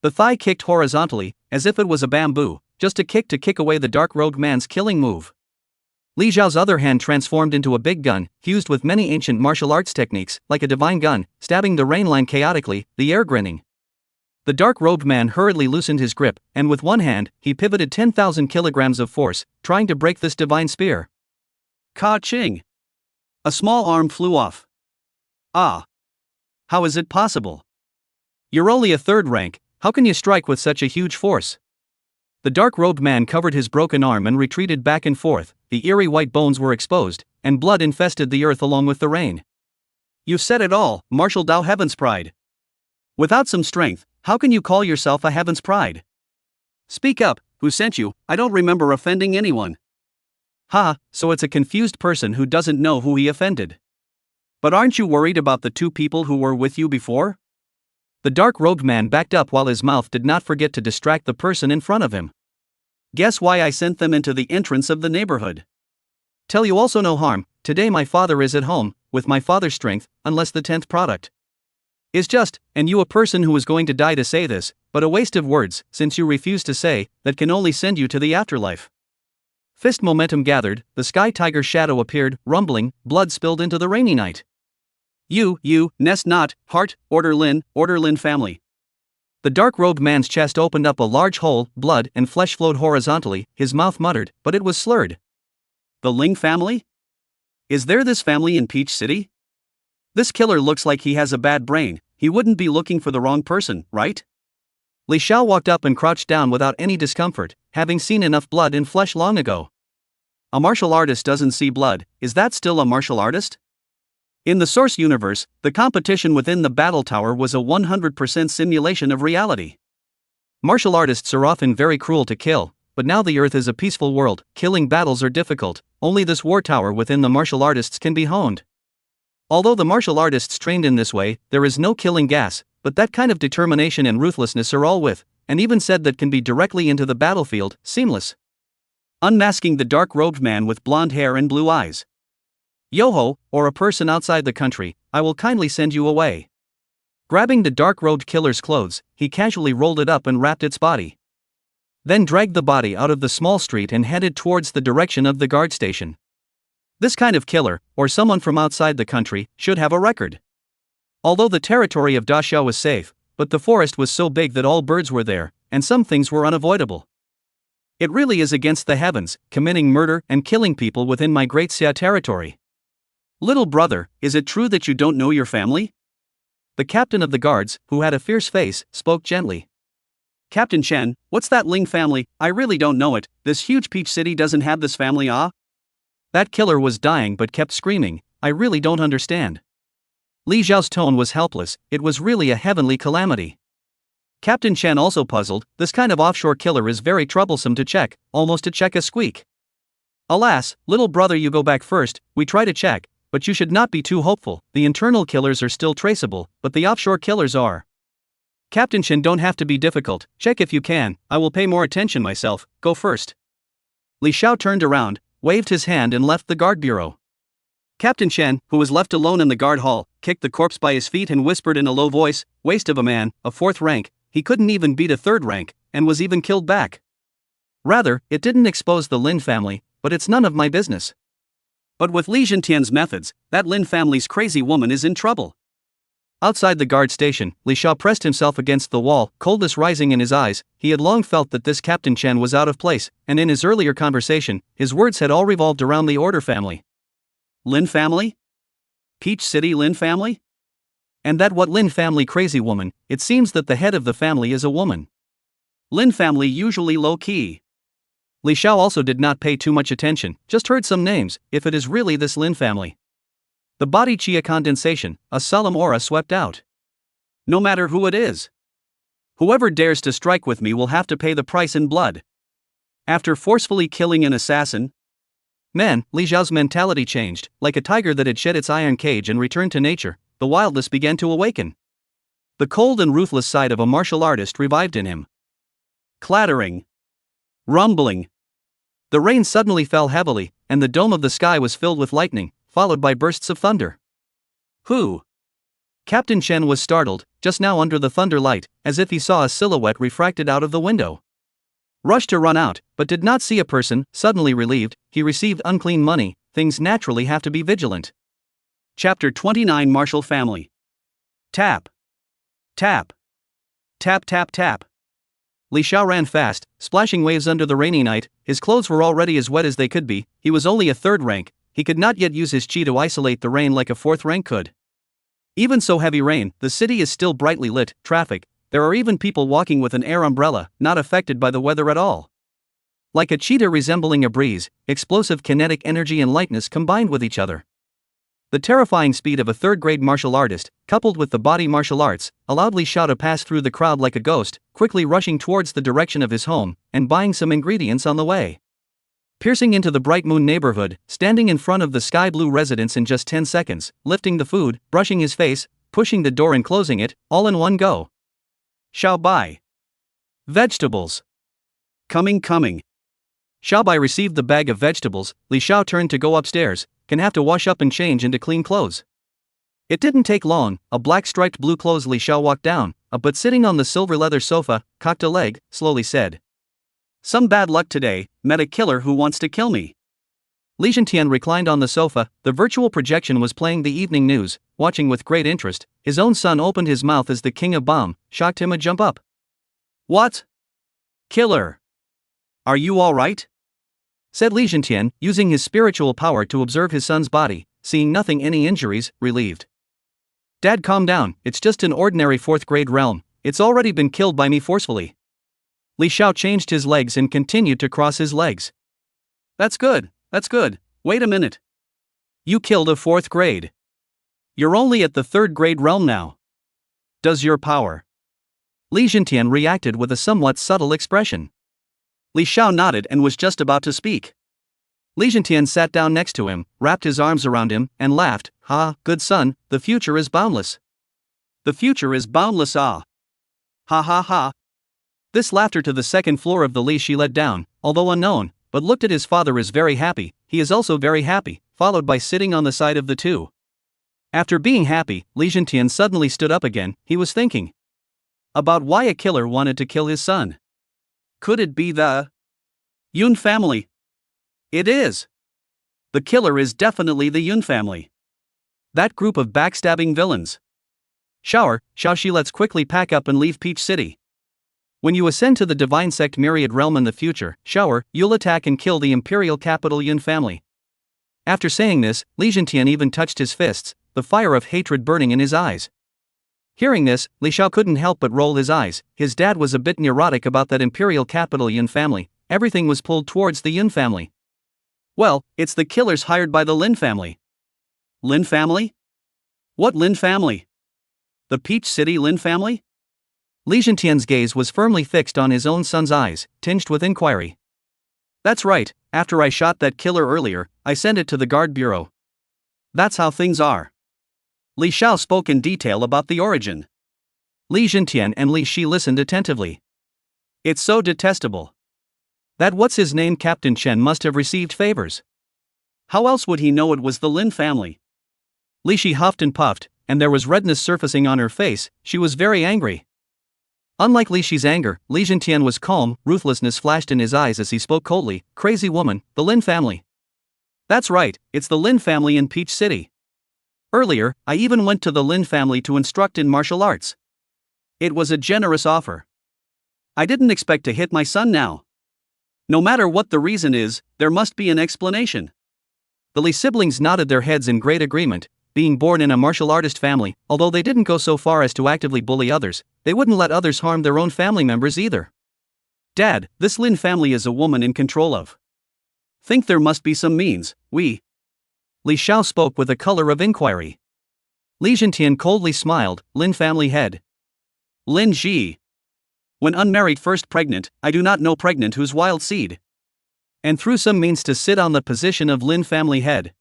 The thigh kicked horizontally, as if it was a bamboo, just a kick to kick away the dark-robed man's killing move. Li Xiao's other hand transformed into a big gun, fused with many ancient martial arts techniques, like a divine gun, stabbing the rain line chaotically, the air grinning. The dark-robed man hurriedly loosened his grip, and with one hand, he pivoted 10,000 kilograms of force, trying to break this divine spear. Ka-ching! A small arm flew off. Ah! How is it possible? You're only a 3rd rank, how can you strike with such a huge force? The dark-robed man covered his broken arm and retreated back and forth, the eerie white bones were exposed, and blood infested the earth along with the rain. You've said it all, martial Dao Heaven's Pride. Without some strength, how can you call yourself a Heaven's Pride? Speak up, who sent you? I don't remember offending anyone. Ha, so it's a confused person who doesn't know who he offended. But aren't you worried about the 2 people who were with you before? The dark-robed man backed up while his mouth did not forget to distract the person in front of him. Guess why I sent them into the entrance of the neighborhood? Tell you also no harm, today my father is at home, with my father's strength, unless the 10th product is just, and you a person who is going to die to say this, but a waste of words, since you refuse to say, that can only send you to the afterlife. Fist momentum gathered, the sky tiger's shadow appeared, rumbling, blood spilled into the rainy night. You, nest not, heart, order Lin family. The dark-robed man's chest opened up a large hole, blood and flesh flowed horizontally, his mouth muttered, but it was slurred. The Ling family? Is there this family in Peach City? This killer looks like he has a bad brain, he wouldn't be looking for the wrong person, right? Li Xiao walked up and crouched down without any discomfort, having seen enough blood and flesh long ago. A martial artist doesn't see blood, is that still a martial artist? In the source universe, the competition within the battle tower was a 100% simulation of reality. Martial artists are often very cruel to kill, but now the Earth is a peaceful world, killing battles are difficult, only this war tower within the martial artists can be honed. Although the martial artists trained in this way, there is no killing gas, but that kind of determination and ruthlessness are all with, and even said that can be directly into the battlefield, seamless. Unmasking the dark-robed man with blonde hair and blue eyes. Yoho, or a person outside the country, I will kindly send you away. Grabbing the dark-robed killer's clothes, he casually rolled it up and wrapped its body. Then dragged the body out of the small street and headed towards the direction of the guard station. This kind of killer, or someone from outside the country, should have a record. Although the territory of Xiao was safe, but the forest was so big that all birds were there, and some things were unavoidable. It really is against the heavens, committing murder and killing people within my great Xiao territory. Little brother, is it true that you don't know your family? The captain of the guards, who had a fierce face, spoke gently. Captain Chen, what's that Ling family? I really don't know it, this huge peach city doesn't have this family, ah? That killer was dying but kept screaming, I really don't understand. Li Xiao's tone was helpless, it was really a heavenly calamity. Captain Chen also puzzled, this kind of offshore killer is very troublesome to check, almost to check a squeak. Alas, little brother, you go back first, we try to check, but you should not be too hopeful, the internal killers are still traceable, but the offshore killers are. Captain Chen, don't have to be difficult, check if you can, I will pay more attention myself, go first. Li Xiao turned around, waved his hand and left the guard bureau. Captain Chen, who was left alone in the guard hall, kicked the corpse by his feet and whispered in a low voice, waste of a man, a 4th rank, he couldn't even beat a 3rd rank, and was even killed back. Rather, it didn't expose the Lin family, but it's none of my business. But with Li Zhentian's methods, that Lin family's crazy woman is in trouble. Outside the guard station, Li Xiao pressed himself against the wall, coldness rising in his eyes. He had long felt that this Captain Chen was out of place, and in his earlier conversation, his words had all revolved around the Order family. Lin family? Peach City Lin family? And that what Lin family crazy woman, it seems that the head of the family is a woman. Lin family usually low-key. Li Xiao also did not pay too much attention, just heard some names, if it is really this Lin family. The body chia condensation, a solemn aura swept out. No matter who it is. Whoever dares to strike with me will have to pay the price in blood. After forcefully killing an assassin, man, Li Xiao's mentality changed, like a tiger that had shed its iron cage and returned to nature, the wildness began to awaken. The cold and ruthless side of a martial artist revived in him. Clattering. Rumbling. The rain suddenly fell heavily, and the dome of the sky was filled with lightning, followed by bursts of thunder. Who? Captain Chen was startled, just now under the thunder light, as if he saw a silhouette refracted out of the window. Rushed to run out, but did not see a person. Suddenly relieved, he received unclean money, things naturally have to be vigilant. Chapter 29 Martial Family. Tap. Tap. Tap tap tap. Li Xiao ran fast, splashing waves under the rainy night, his clothes were already as wet as they could be, he was only a 3rd rank, he could not yet use his chi to isolate the rain like a 4th rank could. Even so heavy rain, the city is still brightly lit, traffic, there are even people walking with an air umbrella, not affected by the weather at all. Like a cheetah resembling a breeze, explosive kinetic energy and lightness combined with each other. The terrifying speed of a 3rd-grade martial artist, coupled with the body martial arts, allowed Li Xiao to pass through the crowd like a ghost, quickly rushing towards the direction of his home, and buying some ingredients on the way. Piercing into the Bright Moon neighborhood, standing in front of the sky blue residence in just 10 seconds, lifting the food, brushing his face, pushing the door and closing it, all in one go. Xiao Bai. Vegetables. Coming. Xiao Bai received the bag of vegetables. Li Xiao turned to go upstairs, can have to wash up and change into clean clothes. It didn't take long, a black striped blue clothes. Li Xiao walked down, but sitting on the silver leather sofa, cocked a leg, slowly said. Some bad luck today, met a killer who wants to kill me. Li Zhentian reclined on the sofa, the virtual projection was playing the evening news, watching with great interest. His own son opened his mouth as the king of bomb, shocked him a jump up. What? Killer. Are you alright? Said Li Zhentian, using his spiritual power to observe his son's body, seeing nothing any injuries, relieved. Dad, calm down, it's just an ordinary 4th grade realm, it's already been killed by me forcefully. Li Xiao changed his legs and continued to cross his legs. That's good, wait a minute. You killed a 4th grade. You're only at the 3rd grade realm now. Does your power? Li Jintian reacted with a somewhat subtle expression. Li Xiao nodded and was just about to speak. Li Jintian sat down next to him, wrapped his arms around him, and laughed. Ha, good son, the future is boundless. The future is boundless, ah. Ha ha ha. This laughter to the 2nd floor of the Li Shi led down, although unknown, but looked at his father is very happy, he is also very happy, followed by sitting on the side of the two. After being happy, Li Jintian suddenly stood up again. He was thinking about why a killer wanted to kill his son. Could it be the Yun family? It is. The killer is definitely the Yun family. That group of backstabbing villains. Xiao Shi, let's quickly pack up and leave Peach City. When you ascend to the divine sect myriad realm in the future, Xiao, you'll attack and kill the imperial capital Yun family. After saying this, Li Jintian even touched his fists, the fire of hatred burning in his eyes. Hearing this, Li Xiao couldn't help but roll his eyes. His dad was a bit neurotic about that imperial capital Yun family. Everything was pulled towards the Yun family. Well, it's the killers hired by the Lin family. Lin family? What Lin family? The Peach City Lin family? Li Jintian's gaze was firmly fixed on his own son's eyes, tinged with inquiry. That's right, after I shot that killer earlier, I sent it to the guard bureau. That's how things are. Li Xiao spoke in detail about the origin. Li Jintian and Li Shi listened attentively. It's so detestable. That what's-his-name Captain Chen must have received favors. How else would he know it was the Lin family? Li Shi huffed and puffed, and there was redness surfacing on her face. She was very angry. Unlike Li Shi's anger, Li Jintian was calm. Ruthlessness flashed in his eyes as he spoke coldly. Crazy woman, the Lin family. That's right, it's the Lin family in Peach City. Earlier, I even went to the Lin family to instruct in martial arts. It was a generous offer. I didn't expect to hit my son now. No matter what the reason is, there must be an explanation. The Li siblings nodded their heads in great agreement. Being born in a martial artist family, although they didn't go so far as to actively bully others, they wouldn't let others harm their own family members either. Dad, this Lin family is a woman in control of. Think there must be some means, Li Xiao spoke with a color of inquiry. Li Jintian coldly smiled. Lin family head. Lin Ji. When unmarried first pregnant, I do not know pregnant whose wild seed. And through some means to sit on the position of Lin family head.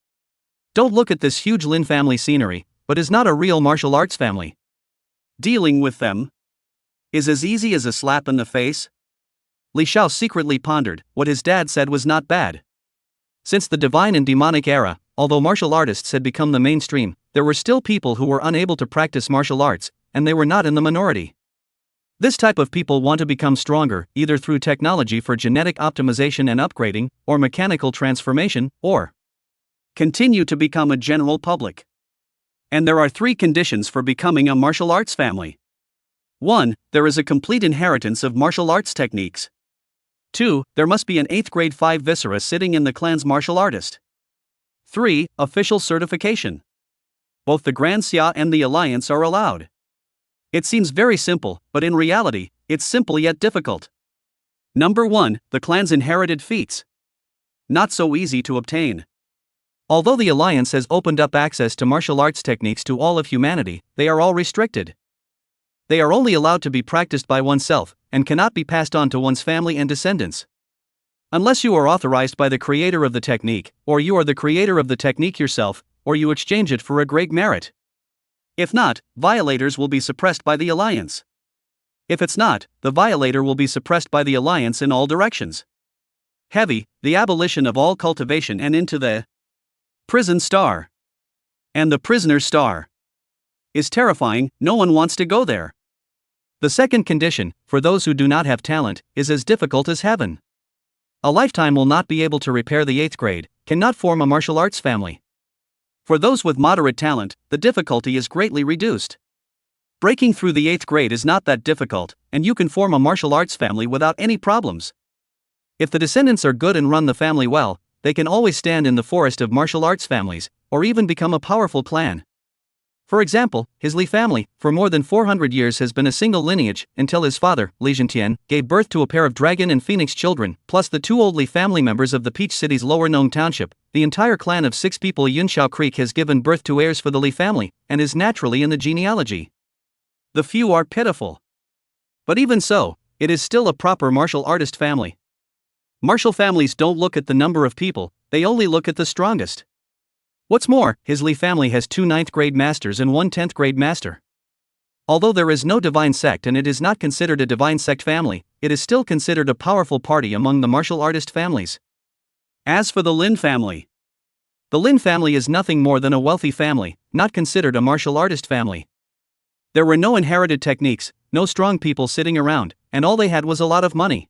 Don't look at this huge Lin family scenery, but is not a real martial arts family. Dealing with them is as easy as a slap in the face. Li Xiao secretly pondered. What his dad said was not bad. Since the divine and demonic era, although martial artists had become the mainstream, there were still people who were unable to practice martial arts, and they were not in the minority. This type of people want to become stronger, either through technology for genetic optimization and upgrading, or mechanical transformation, or continue to become a general public. And there are 3 conditions for becoming a martial arts family. 1. There is a complete inheritance of martial arts techniques. 2. There must be an 8th grade 5 viscera sitting in the clan's martial artist. 3. Official certification. Both the Grand Xia and the Alliance are allowed. It seems very simple, but in reality, it's simple yet difficult. Number 1, the clan's inherited feats. Not so easy to obtain. Although the Alliance has opened up access to martial arts techniques to all of humanity, they are all restricted. They are only allowed to be practiced by oneself, and cannot be passed on to one's family and descendants. Unless you are authorized by the creator of the technique, or you are the creator of the technique yourself, or you exchange it for a great merit. If not, violators will be suppressed by the Alliance. If it's not, the violator will be suppressed by the Alliance in all directions. Heavy, the abolition of all cultivation and into the prison star. And the prisoner's star is terrifying, no one wants to go there. The second condition, for those who do not have talent, is as difficult as heaven. A lifetime will not be able to repair the 8th grade, cannot form a martial arts family. For those with moderate talent, the difficulty is greatly reduced. Breaking through the 8th grade is not that difficult, and you can form a martial arts family without any problems. If the descendants are good and run the family well, they can always stand in the forest of martial arts families, or even become a powerful clan. For example, his Li family, for more than 400 years has been a single lineage, until his father, Li Zhentian, gave birth to a pair of dragon and phoenix children, plus the two old Li family members of the Peach City's Lower Nome Township. The entire clan of 6 people at Yunxiao Creek has given birth to heirs for the Li family, and is naturally in the genealogy. The few are pitiful. But even so, it is still a proper martial artist family. Martial families don't look at the number of people, they only look at the strongest. What's more, his Li family has 2 9th grade masters and 1 10th grade master. Although there is no divine sect and it is not considered a divine sect family, it is still considered a powerful party among the martial artist families. As for the Lin family, the Lin family is nothing more than a wealthy family, not considered a martial artist family. There were no inherited techniques, no strong people sitting around, and all they had was a lot of money.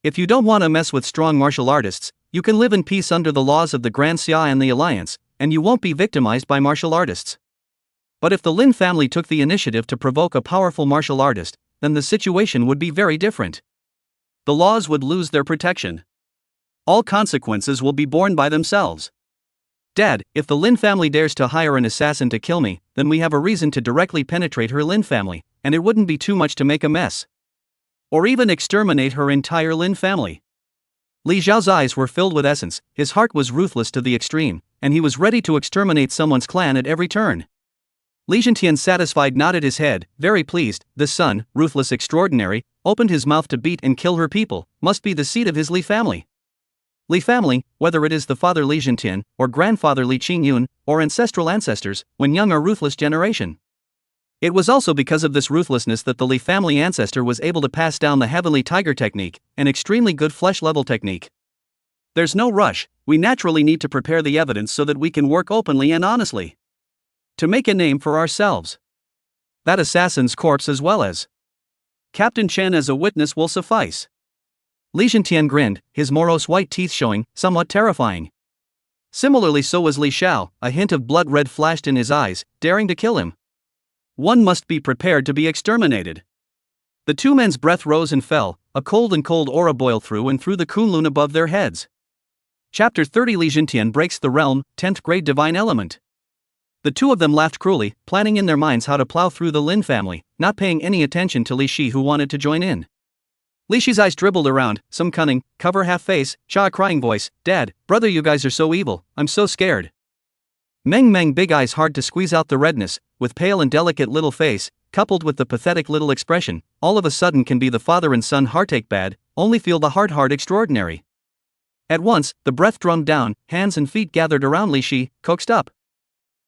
If you don't want to mess with strong martial artists, you can live in peace under the laws of the Grand Xiao and the Alliance, and you won't be victimized by martial artists. But if the Lin family took the initiative to provoke a powerful martial artist, then the situation would be very different. The laws would lose their protection. All consequences will be borne by themselves. Dad, if the Lin family dares to hire an assassin to kill me, then we have a reason to directly penetrate her Lin family, and it wouldn't be too much to make a mess. Or even exterminate her entire Lin family. Li Xiao's eyes were filled with essence, his heart was ruthless to the extreme, and he was ready to exterminate someone's clan at every turn. Li Zhentian satisfied nodded his head, very pleased. The son, ruthless extraordinary, opened his mouth to beat and kill her people, must be the seat of his Li family. Li family, whether it is the father Li Zhentian, or grandfather Li Qingyun, or ancestral ancestors, when young are ruthless generation. It was also because of this ruthlessness that the Li family ancestor was able to pass down the Heavenly Tiger technique, an extremely good flesh-level technique. There's no rush, we naturally need to prepare the evidence so that we can work openly and honestly. To make a name for ourselves. That assassin's corpse as well as Captain Chen as a witness will suffice. Li Zhentian grinned, his morose white teeth showing, somewhat terrifying. Similarly so was Li Xiao, a hint of blood red flashed in his eyes, daring to kill him. One must be prepared to be exterminated. The two men's breath rose and fell, a cold aura boiled through and through the Kunlun above their heads. Chapter 30 Li Zhentian breaks the realm, 10th grade divine element. The two of them laughed cruelly, planning in their minds how to plow through the Lin family, not paying any attention to Li Shi who wanted to join in. Li Shi's eyes dribbled around, some cunning, cover half face, Xia crying voice, Dad, brother you guys are so evil, I'm so scared. Meng big eyes hard to squeeze out the redness, with pale and delicate little face, coupled with the pathetic little expression, all of a sudden can be the father and son heartache bad, only feel the heart extraordinary. At once, the breath drummed down, hands and feet gathered around Li Shi, coaxed up.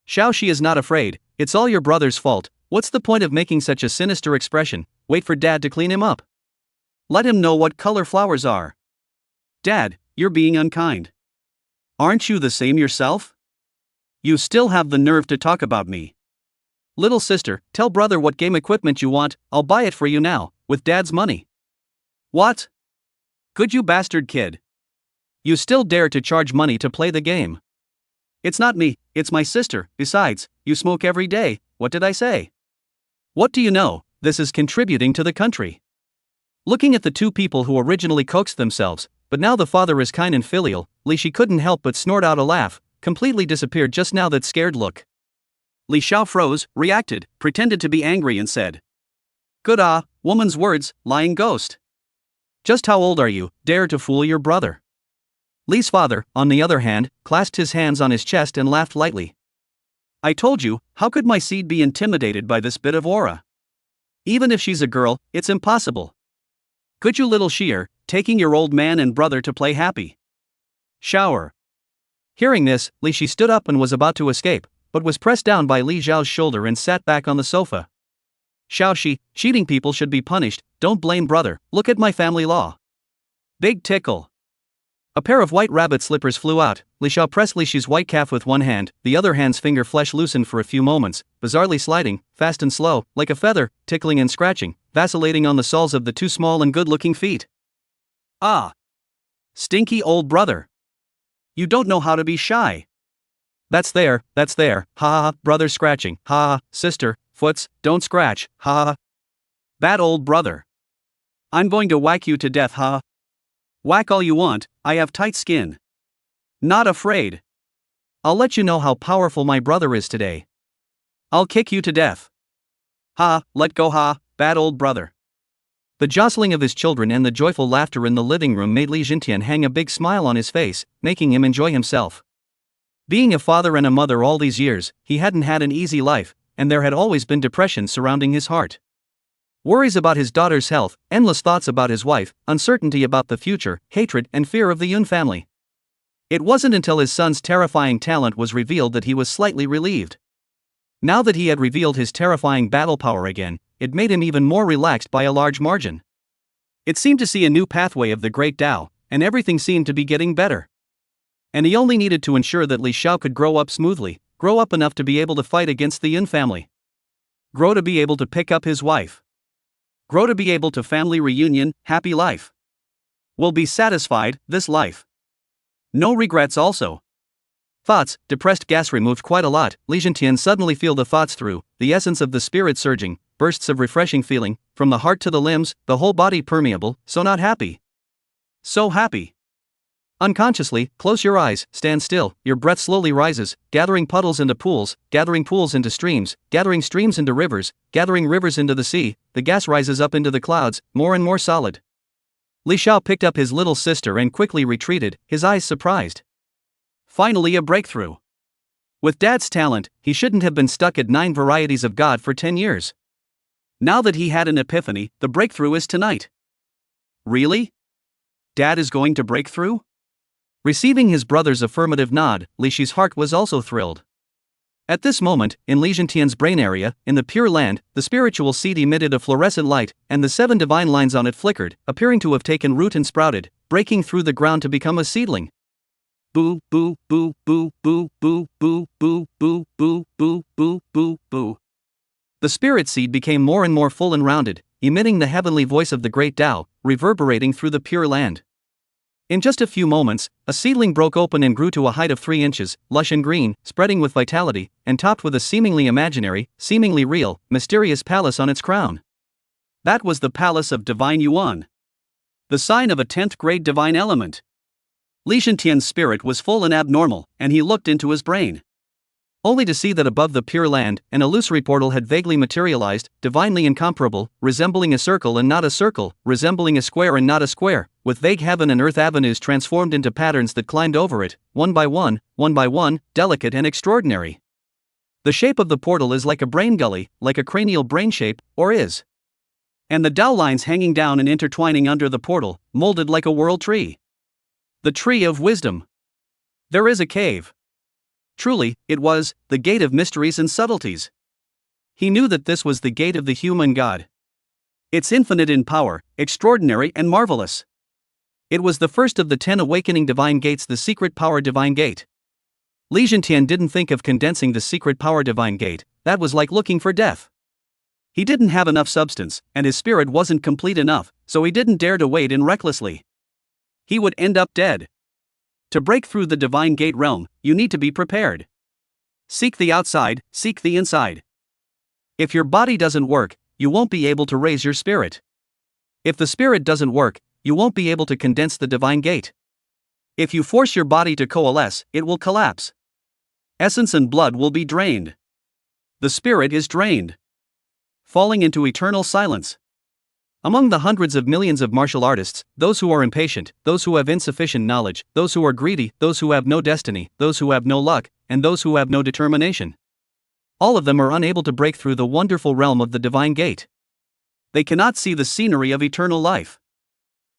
Xiao she is not afraid, it's all your brother's fault, what's the point of making such a sinister expression, wait for Dad to clean him up. Let him know what color flowers are. Dad, you're being unkind. Aren't you the same yourself? You still have the nerve to talk about me. Little sister, tell brother what game equipment you want, I'll buy it for you now, with Dad's money. What? Good you bastard kid. You still dare to charge money to play the game. It's not me, it's my sister, besides, you smoke every day, what did I say? What do you know, this is contributing to the country. Looking at the two people who originally coaxed themselves, but now the father is kind and filial, Li Shi couldn't help but snort out a laugh, completely disappeared just now that scared look. Li Xiao froze, reacted, pretended to be angry and said, Good woman's words, lying ghost. Just how old are you, dare to fool your brother? Li's father, on the other hand, clasped his hands on his chest and laughed lightly. I told you, how could my seed be intimidated by this bit of aura? Even if she's a girl, it's impossible. Could you little sheer, taking your old man and brother to play happy? Shower. Hearing this, Li Shi stood up and was about to escape, but was pressed down by Li Xiao's shoulder and sat back on the sofa. Xiao Shi, cheating people should be punished, don't blame brother, look at my family law. Big tickle. A pair of white rabbit slippers flew out, Li Xiao pressed Li Shi's white calf with one hand, the other hand's finger flesh loosened for a few moments, bizarrely sliding, fast and slow, like a feather, tickling and scratching, vacillating on the soles of the two small and good-looking feet. Ah! Stinky old brother. You don't know how to be shy. That's there, ha ha, brother scratching, ha ha, sister, foots, don't scratch, ha ha. Bad old brother. I'm going to whack you to death, ha. Whack all you want, I have tight skin. Not afraid. I'll let you know how powerful my brother is today. I'll kick you to death. Ha, let go ha, bad old brother. The jostling of his children and the joyful laughter in the living room made Li Jintian hang a big smile on his face, making him enjoy himself. Being a father and a mother all these years, he hadn't had an easy life, and there had always been depression surrounding his heart. Worries about his daughter's health, endless thoughts about his wife, uncertainty about the future, hatred and fear of the Yun family. It wasn't until his son's terrifying talent was revealed that he was slightly relieved. Now that he had revealed his terrifying battle power again, it made him even more relaxed by a large margin. It seemed to see a new pathway of the great Tao, and everything seemed to be getting better. And he only needed to ensure that Li Xiao could grow up smoothly, grow up enough to be able to fight against the Yun family. Grow to be able to pick up his wife. Grow to be able to family reunion, happy life. Will be satisfied, this life. No regrets also. Thoughts, depressed gas removed quite a lot. Li Jintian suddenly feel the thoughts through, the essence of the spirit surging, bursts of refreshing feeling, from the heart to the limbs, the whole body permeable, so not happy. So happy. Unconsciously, close your eyes, stand still, your breath slowly rises, gathering puddles into pools, gathering pools into streams, gathering streams into rivers, gathering rivers into the sea, the gas rises up into the clouds, more and more solid. Li Xiao picked up his little sister and quickly retreated, his eyes surprised. Finally a breakthrough. With Dad's talent, he shouldn't have been stuck at 9 varieties of God for 10 years. Now that he had an epiphany, the breakthrough is tonight. Really? Dad is going to break through? Receiving his brother's affirmative nod, Li Shi's heart was also thrilled. At this moment, in Li Jintian's brain area, in the Pure Land, the spiritual seed emitted a fluorescent light, and the 7 divine lines on it flickered, appearing to have taken root and sprouted, breaking through the ground to become a seedling. Boo, boo, boo, boo, boo, boo, boo, boo, boo, boo, boo, boo, boo, boo. The spirit seed became more and more full and rounded, emitting the heavenly voice of the great Tao, reverberating through the Pure Land. In just a few moments, a seedling broke open and grew to a height of 3 inches, lush and green, spreading with vitality, and topped with a seemingly imaginary, seemingly real, mysterious palace on its crown. That was the palace of Divine Yuan. The sign of a 10th grade divine element. Li Jintian's spirit was full and abnormal, and he looked into his brain. Only to see that above the Pure Land, an illusory portal had vaguely materialized, divinely incomparable, resembling a circle and not a circle, resembling a square and not a square, with vague heaven and earth avenues transformed into patterns that climbed over it, one by one, delicate and extraordinary. The shape of the portal is like a brain gully, like a cranial brain shape, or is. And the Tao lines hanging down and intertwining under the portal, molded like a world tree. The tree of wisdom. There is a cave. Truly, it was the gate of mysteries and subtleties. He knew that this was the gate of the human God. It's infinite in power, extraordinary and marvelous. It was the first of the 10 awakening divine gates, the secret power divine gate. Li Jintian didn't think of condensing the secret power divine gate, that was like looking for death. He didn't have enough substance, and his spirit wasn't complete enough, so he didn't dare to wade in recklessly. He would end up dead. To break through the divine gate realm, you need to be prepared. Seek the outside, seek the inside. If your body doesn't work, you won't be able to raise your spirit. If the spirit doesn't work, you won't be able to condense the divine gate. If you force your body to coalesce, it will collapse. Essence and blood will be drained. The spirit is drained, falling into eternal silence. Among the hundreds of millions of martial artists, those who are impatient, those who have insufficient knowledge, those who are greedy, those who have no destiny, those who have no luck, and those who have no determination. All of them are unable to break through the wonderful realm of the divine gate. They cannot see the scenery of eternal life.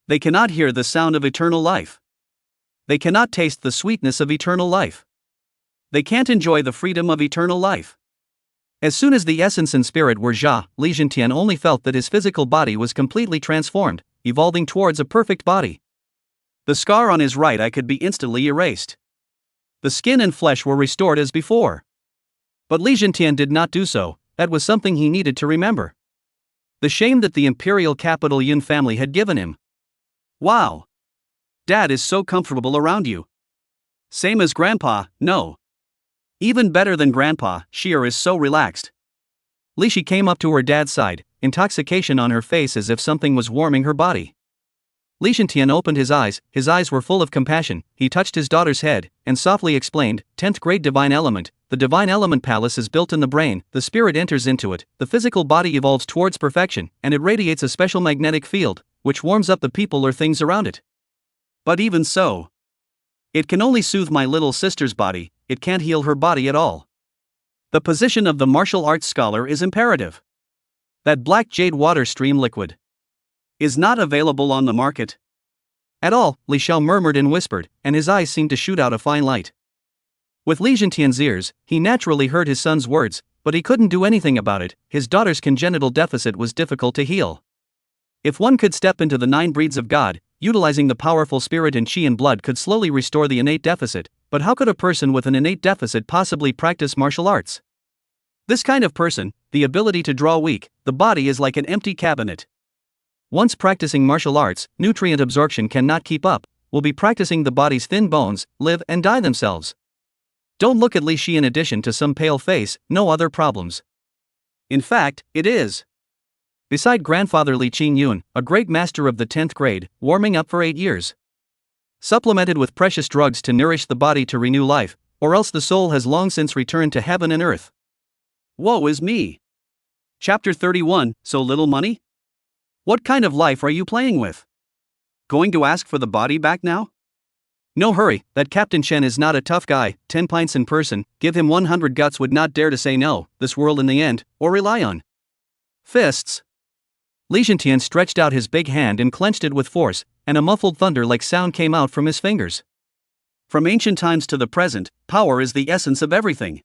They cannot hear the sound of eternal life. They cannot taste the sweetness of eternal life. They can't enjoy the freedom of eternal life. As soon as the essence and spirit were Jia, Li Jintian only felt that his physical body was completely transformed, evolving towards a perfect body. The scar on his right eye could be instantly erased. The skin and flesh were restored as before. But Li Jintian did not do so, that was something he needed to remember. The shame that the imperial capital Yun family had given him. Wow! Dad is so comfortable around you. Same as Grandpa, no. Even better than Grandpa, Xiao is so relaxed. Li Shi came up to her dad's side, intoxication on her face as if something was warming her body. Li Jintian opened his eyes were full of compassion, he touched his daughter's head, and softly explained, 10th grade divine element, the divine element palace is built in the brain, the spirit enters into it, the physical body evolves towards perfection, and it radiates a special magnetic field, which warms up the people or things around it. But even so, it can only soothe my little sister's body, it can't heal her body at all. The position of the martial arts scholar is imperative. That black jade water stream liquid is not available on the market at all, Li Xiao murmured and whispered, and his eyes seemed to shoot out a fine light. With Li Zhentian's ears, he naturally heard his son's words, but he couldn't do anything about it. His daughter's congenital deficit was difficult to heal. If one could step into the 9 breeds of God, utilizing the powerful spirit and qi and blood could slowly restore the innate deficit, but how could a person with an innate deficit possibly practice martial arts? This kind of person, the ability to draw weak, the body is like an empty cabinet. Once practicing martial arts, nutrient absorption cannot keep up, will be practicing the body's thin bones, live and die themselves. Don't look at Li Shi in addition to some pale face, no other problems. In fact, it is. Beside grandfather Li Qingyun, a great master of the 10th grade, warming up for 8 years. Supplemented with precious drugs to nourish the body to renew life, or else the soul has long since returned to heaven and earth. Woe is me. Chapter 31, So Little Money? What kind of life are you playing with? Going to ask for the body back now? No hurry, that Captain Chen is not a tough guy, 10 pints in person, give him 100 guts would not dare to say no, this world in the end, or rely on fists. Li Zhentian stretched out his big hand and clenched it with force, and a muffled thunder-like sound came out from his fingers. From ancient times to the present, power is the essence of everything.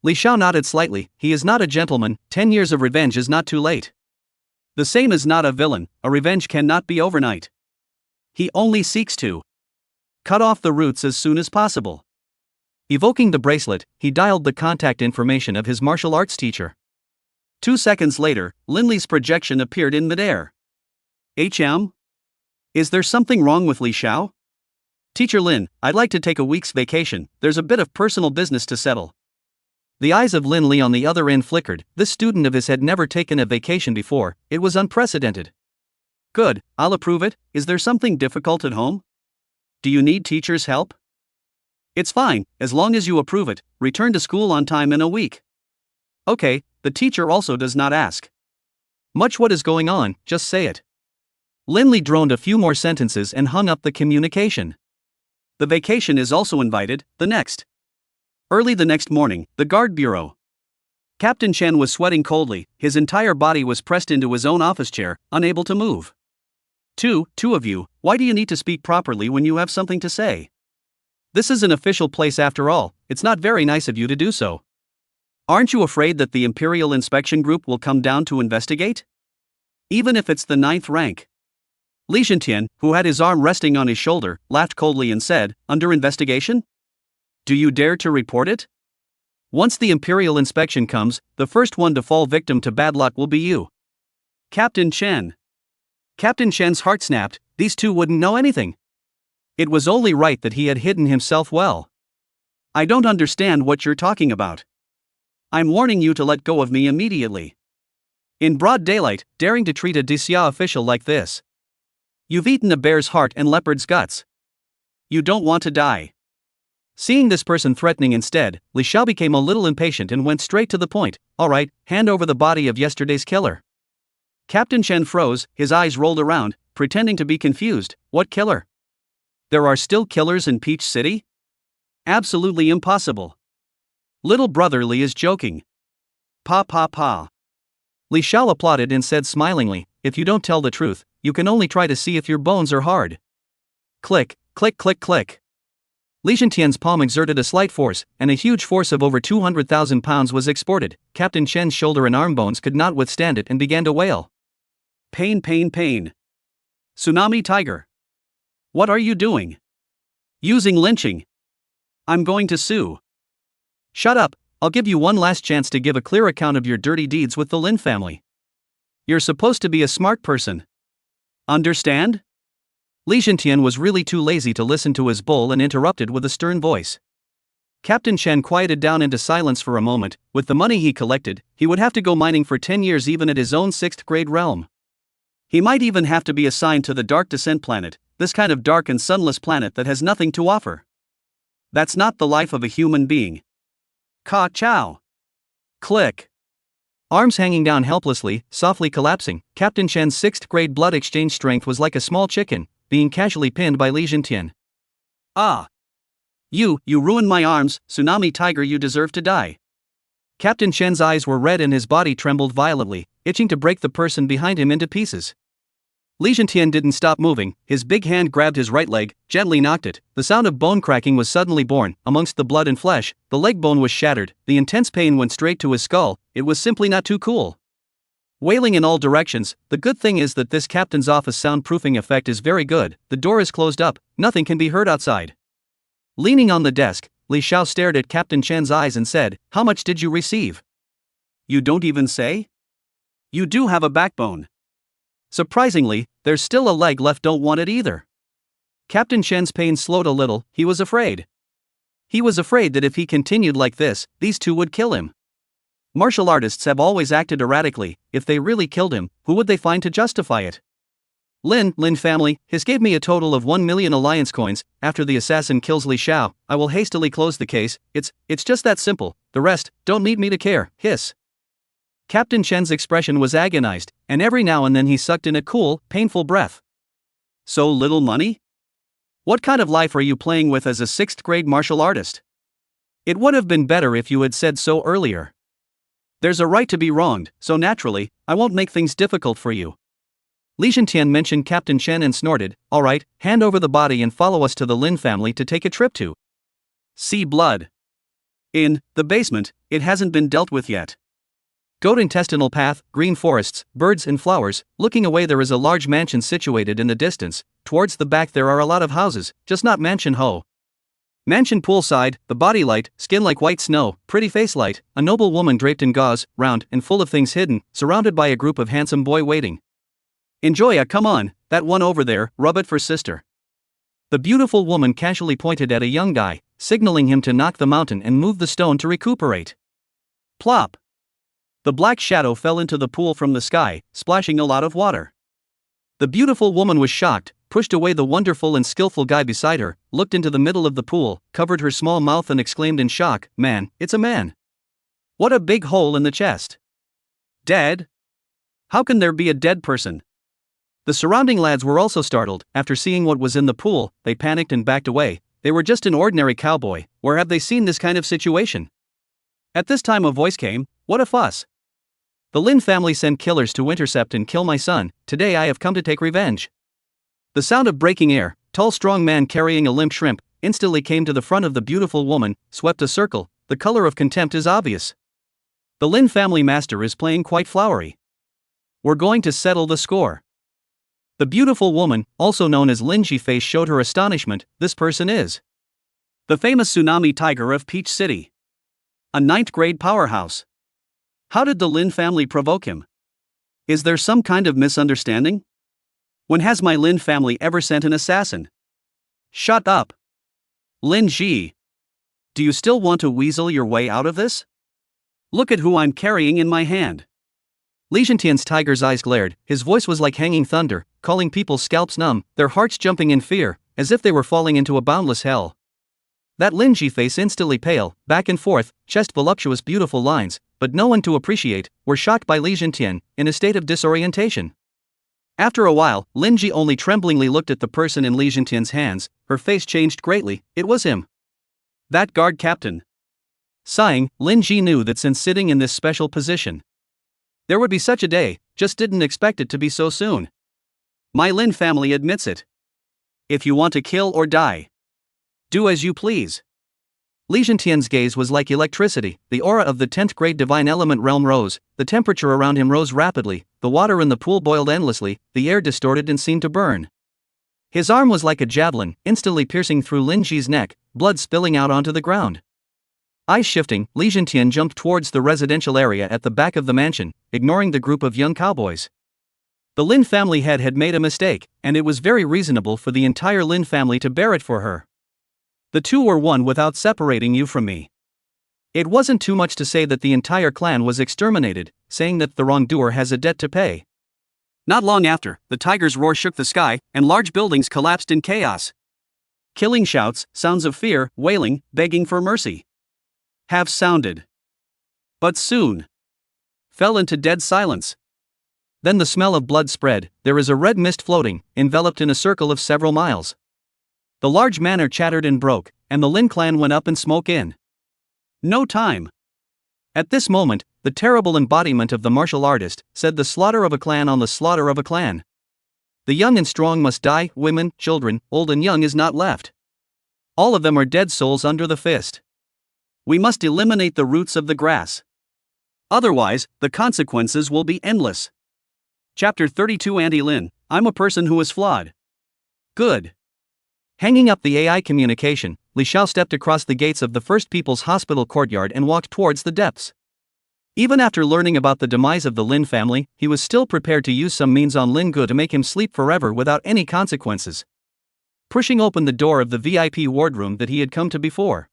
Li Xiao nodded slightly, he is not a gentleman, 10 years of revenge is not too late. The same is not a villain, a revenge cannot be overnight. He only seeks to cut off the roots as soon as possible. Evoking the bracelet, he dialed the contact information of his martial arts teacher. 2 seconds later, Linley's projection appeared in midair. HM? Is there something wrong with Li Xiao? Teacher Lin, I'd like to take a week's vacation, there's a bit of personal business to settle. The eyes of Lin Li on the other end flickered, this student of his had never taken a vacation before, it was unprecedented. Good, I'll approve it, is there something difficult at home? Do you need teacher's help? It's fine, as long as you approve it, return to school on time in a week. Okay, the teacher also does not ask much what is going on, just say it. Lin Li droned a few more sentences and hung up the communication. The vacation is also invited, the next. Early the next morning, the guard bureau. Captain Chen was sweating coldly, his entire body was pressed into his own office chair, unable to move. Two of you, why do you need to speak properly when you have something to say? This is an official place after all, it's not very nice of you to do so. Aren't you afraid that the Imperial Inspection Group will come down to investigate? Even if it's the 9th rank. Li Zhentian, who had his arm resting on his shoulder, laughed coldly and said, under investigation? Do you dare to report it? Once the Imperial inspection comes, the first one to fall victim to bad luck will be you. Captain Chen. Captain Chen's heart snapped, these two wouldn't know anything. It was only right that he had hidden himself well. I don't understand what you're talking about. I'm warning you to let go of me immediately. In broad daylight, daring to treat a Xia official like this. You've eaten a bear's heart and leopard's guts. You don't want to die. Seeing this person threatening instead, Li Xiao became a little impatient and went straight to the point. All right, hand over the body of yesterday's killer. Captain Chen froze, his eyes rolled around, pretending to be confused. What killer? There are still killers in Peach City? Absolutely impossible. Little brother Li is joking. Pa. Li Xiao applauded and said smilingly, if you don't tell the truth, you can only try to see if your bones are hard. Click, click, click, click. Li Zhentian's palm exerted a slight force, and a huge force of over 200,000 pounds was exported. Captain Chen's shoulder and arm bones could not withstand it and began to wail. Pain. Tsunami tiger. What are you doing? Using lynching. I'm going to sue. Shut up, I'll give you one last chance to give a clear account of your dirty deeds with the Lin family. You're supposed to be a smart person. Understand? Li Zhentian was really too lazy to listen to his bull and interrupted with a stern voice. Captain Chen quieted down into silence for a moment. With the money he collected, he would have to go mining for 10 years even at his own 6th grade realm. He might even have to be assigned to the Dark Descent planet, this kind of dark and sunless planet that has nothing to offer. That's not the life of a human being. Ka Xiao. Click. Arms hanging down helplessly, softly collapsing, Captain Chen's 6th grade blood exchange strength was like a small chicken, being casually pinned by Li Jintian. Ah. You ruined my arms, tsunami tiger, you deserve to die. Captain Chen's eyes were red and his body trembled violently, itching to break the person behind him into pieces. Li Jintian didn't stop moving, his big hand grabbed his right leg, gently knocked it. The sound of bone cracking was suddenly born. Amongst the blood and flesh, the leg bone was shattered, the intense pain went straight to his skull. It was simply not too cool. Wailing in all directions. The good thing is that this captain's office soundproofing effect is very good, the door is closed up, nothing can be heard outside. Leaning on the desk, Li Xiao stared at Captain Chen's eyes and said, "How much did you receive?" You don't even say? You do have a backbone. Surprisingly, there's still a leg left, don't want it either. Captain Chen's pain slowed a little, he was afraid. He was afraid that if he continued like this, these two would kill him. Martial artists have always acted erratically. If they really killed him, who would they find to justify it? Lin family, has gave me a total of 1 million alliance coins. After the assassin kills Li Xiao, I will hastily close the case. It's just that simple. The rest, don't need me to care. Hiss. Captain Chen's expression was agonized, and every now and then he sucked in a cool, painful breath. So little money? What kind of life are you playing with as a 6th grade martial artist? It would have been better if you had said so earlier. There's a right to be wronged, so naturally, I won't make things difficult for you. Li Jintian mentioned Captain Chen and snorted, "All right, hand over the body and follow us to the Lin family to take a trip to." See blood. In the basement, it hasn't been dealt with yet. Goat intestinal path, green forests, birds and flowers. Looking away, there is a large mansion situated in the distance. Towards the back there are a lot of houses, just not mansion ho. Mansion poolside, the body light, skin like white snow, pretty face light, a noble woman draped in gauze, round and full of things hidden, surrounded by a group of handsome boy waiting. Enjoy come on, that one over there, rub it for sister. The beautiful woman casually pointed at a young guy, signaling him to knock the mountain and move the stone to recuperate. Plop. The black shadow fell into the pool from the sky, splashing a lot of water. The beautiful woman was shocked, pushed away the wonderful and skillful guy beside her, looked into the middle of the pool, covered her small mouth and exclaimed in shock, "Man, it's a man. What a big hole in the chest. Dead? How can there be a dead person?" The surrounding lads were also startled. After seeing what was in the pool, they panicked and backed away. They were just an ordinary cowboy. Where have they seen this kind of situation? At this time a voice came, "What a fuss. The Lin family sent killers to intercept and kill my son. Today I have come to take revenge." The sound of breaking air, tall strong man carrying a limp shrimp, instantly came to the front of the beautiful woman, swept a circle. The color of contempt is obvious. The Lin family master is playing quite flowery. We're going to settle the score. The beautiful woman, also known as Lin Ji-face, showed her astonishment. This person is the famous tsunami tiger of Peach City. A 9th grade powerhouse. How did the Lin family provoke him? Is there some kind of misunderstanding? When has my Lin family ever sent an assassin? Shut up. Lin Ji. Do you still want to weasel your way out of this? Look at who I'm carrying in my hand. Li Jintian's tiger's eyes glared, his voice was like hanging thunder, calling people's scalps numb, their hearts jumping in fear, as if they were falling into a boundless hell. That Lin Ji face instantly pale, back and forth, chest voluptuous beautiful lines, but no one to appreciate, were shocked by Li Jintian, in a state of disorientation. After a while, Lin Ji only tremblingly looked at the person in Li Jintian's hands, her face changed greatly, it was him. That guard captain. Sighing, Lin Ji knew that since sitting in this special position, there would be such a day, just didn't expect it to be so soon. My Lin family admits it. If you want to kill or die, do as you please. Li Jintian's gaze was like electricity, the aura of the 10th grade divine element realm rose, the temperature around him rose rapidly, the water in the pool boiled endlessly, the air distorted and seemed to burn. His arm was like a javelin, instantly piercing through Lin Ji's neck, blood spilling out onto the ground. Eyes shifting, Li Jintian jumped towards the residential area at the back of the mansion, ignoring the group of young cowboys. The Lin family head had made a mistake, and it was very reasonable for the entire Lin family to bear it for her. The two were one without separating you from me. It wasn't too much to say that the entire clan was exterminated, saying that the wrongdoer has a debt to pay. Not long after, the tiger's roar shook the sky, and large buildings collapsed in chaos. Killing shouts, sounds of fear, wailing, begging for mercy. have sounded. But soon fell into dead silence. Then the smell of blood spread. There is a red mist floating, enveloped in a circle of several miles. The large manor chattered and broke, and the Lin clan went up in smoke in no time. At this moment, the terrible embodiment of the martial artist said the slaughter of a clan on the slaughter of a clan. The young and strong must die, women, children, old and young is not left. All of them are dead souls under the fist. We must eliminate the roots of the grass. Otherwise, the consequences will be endless. Chapter 32 Anti-Lin, I'm a person who is flawed. Good. Hanging up the AI communication, Li Xiao stepped across the gates of the First People's Hospital courtyard and walked towards the depths. Even after learning about the demise of the Lin family, he was still prepared to use some means on Lin Gu to make him sleep forever without any consequences. Pushing open the door of the VIP wardroom that he had come to before.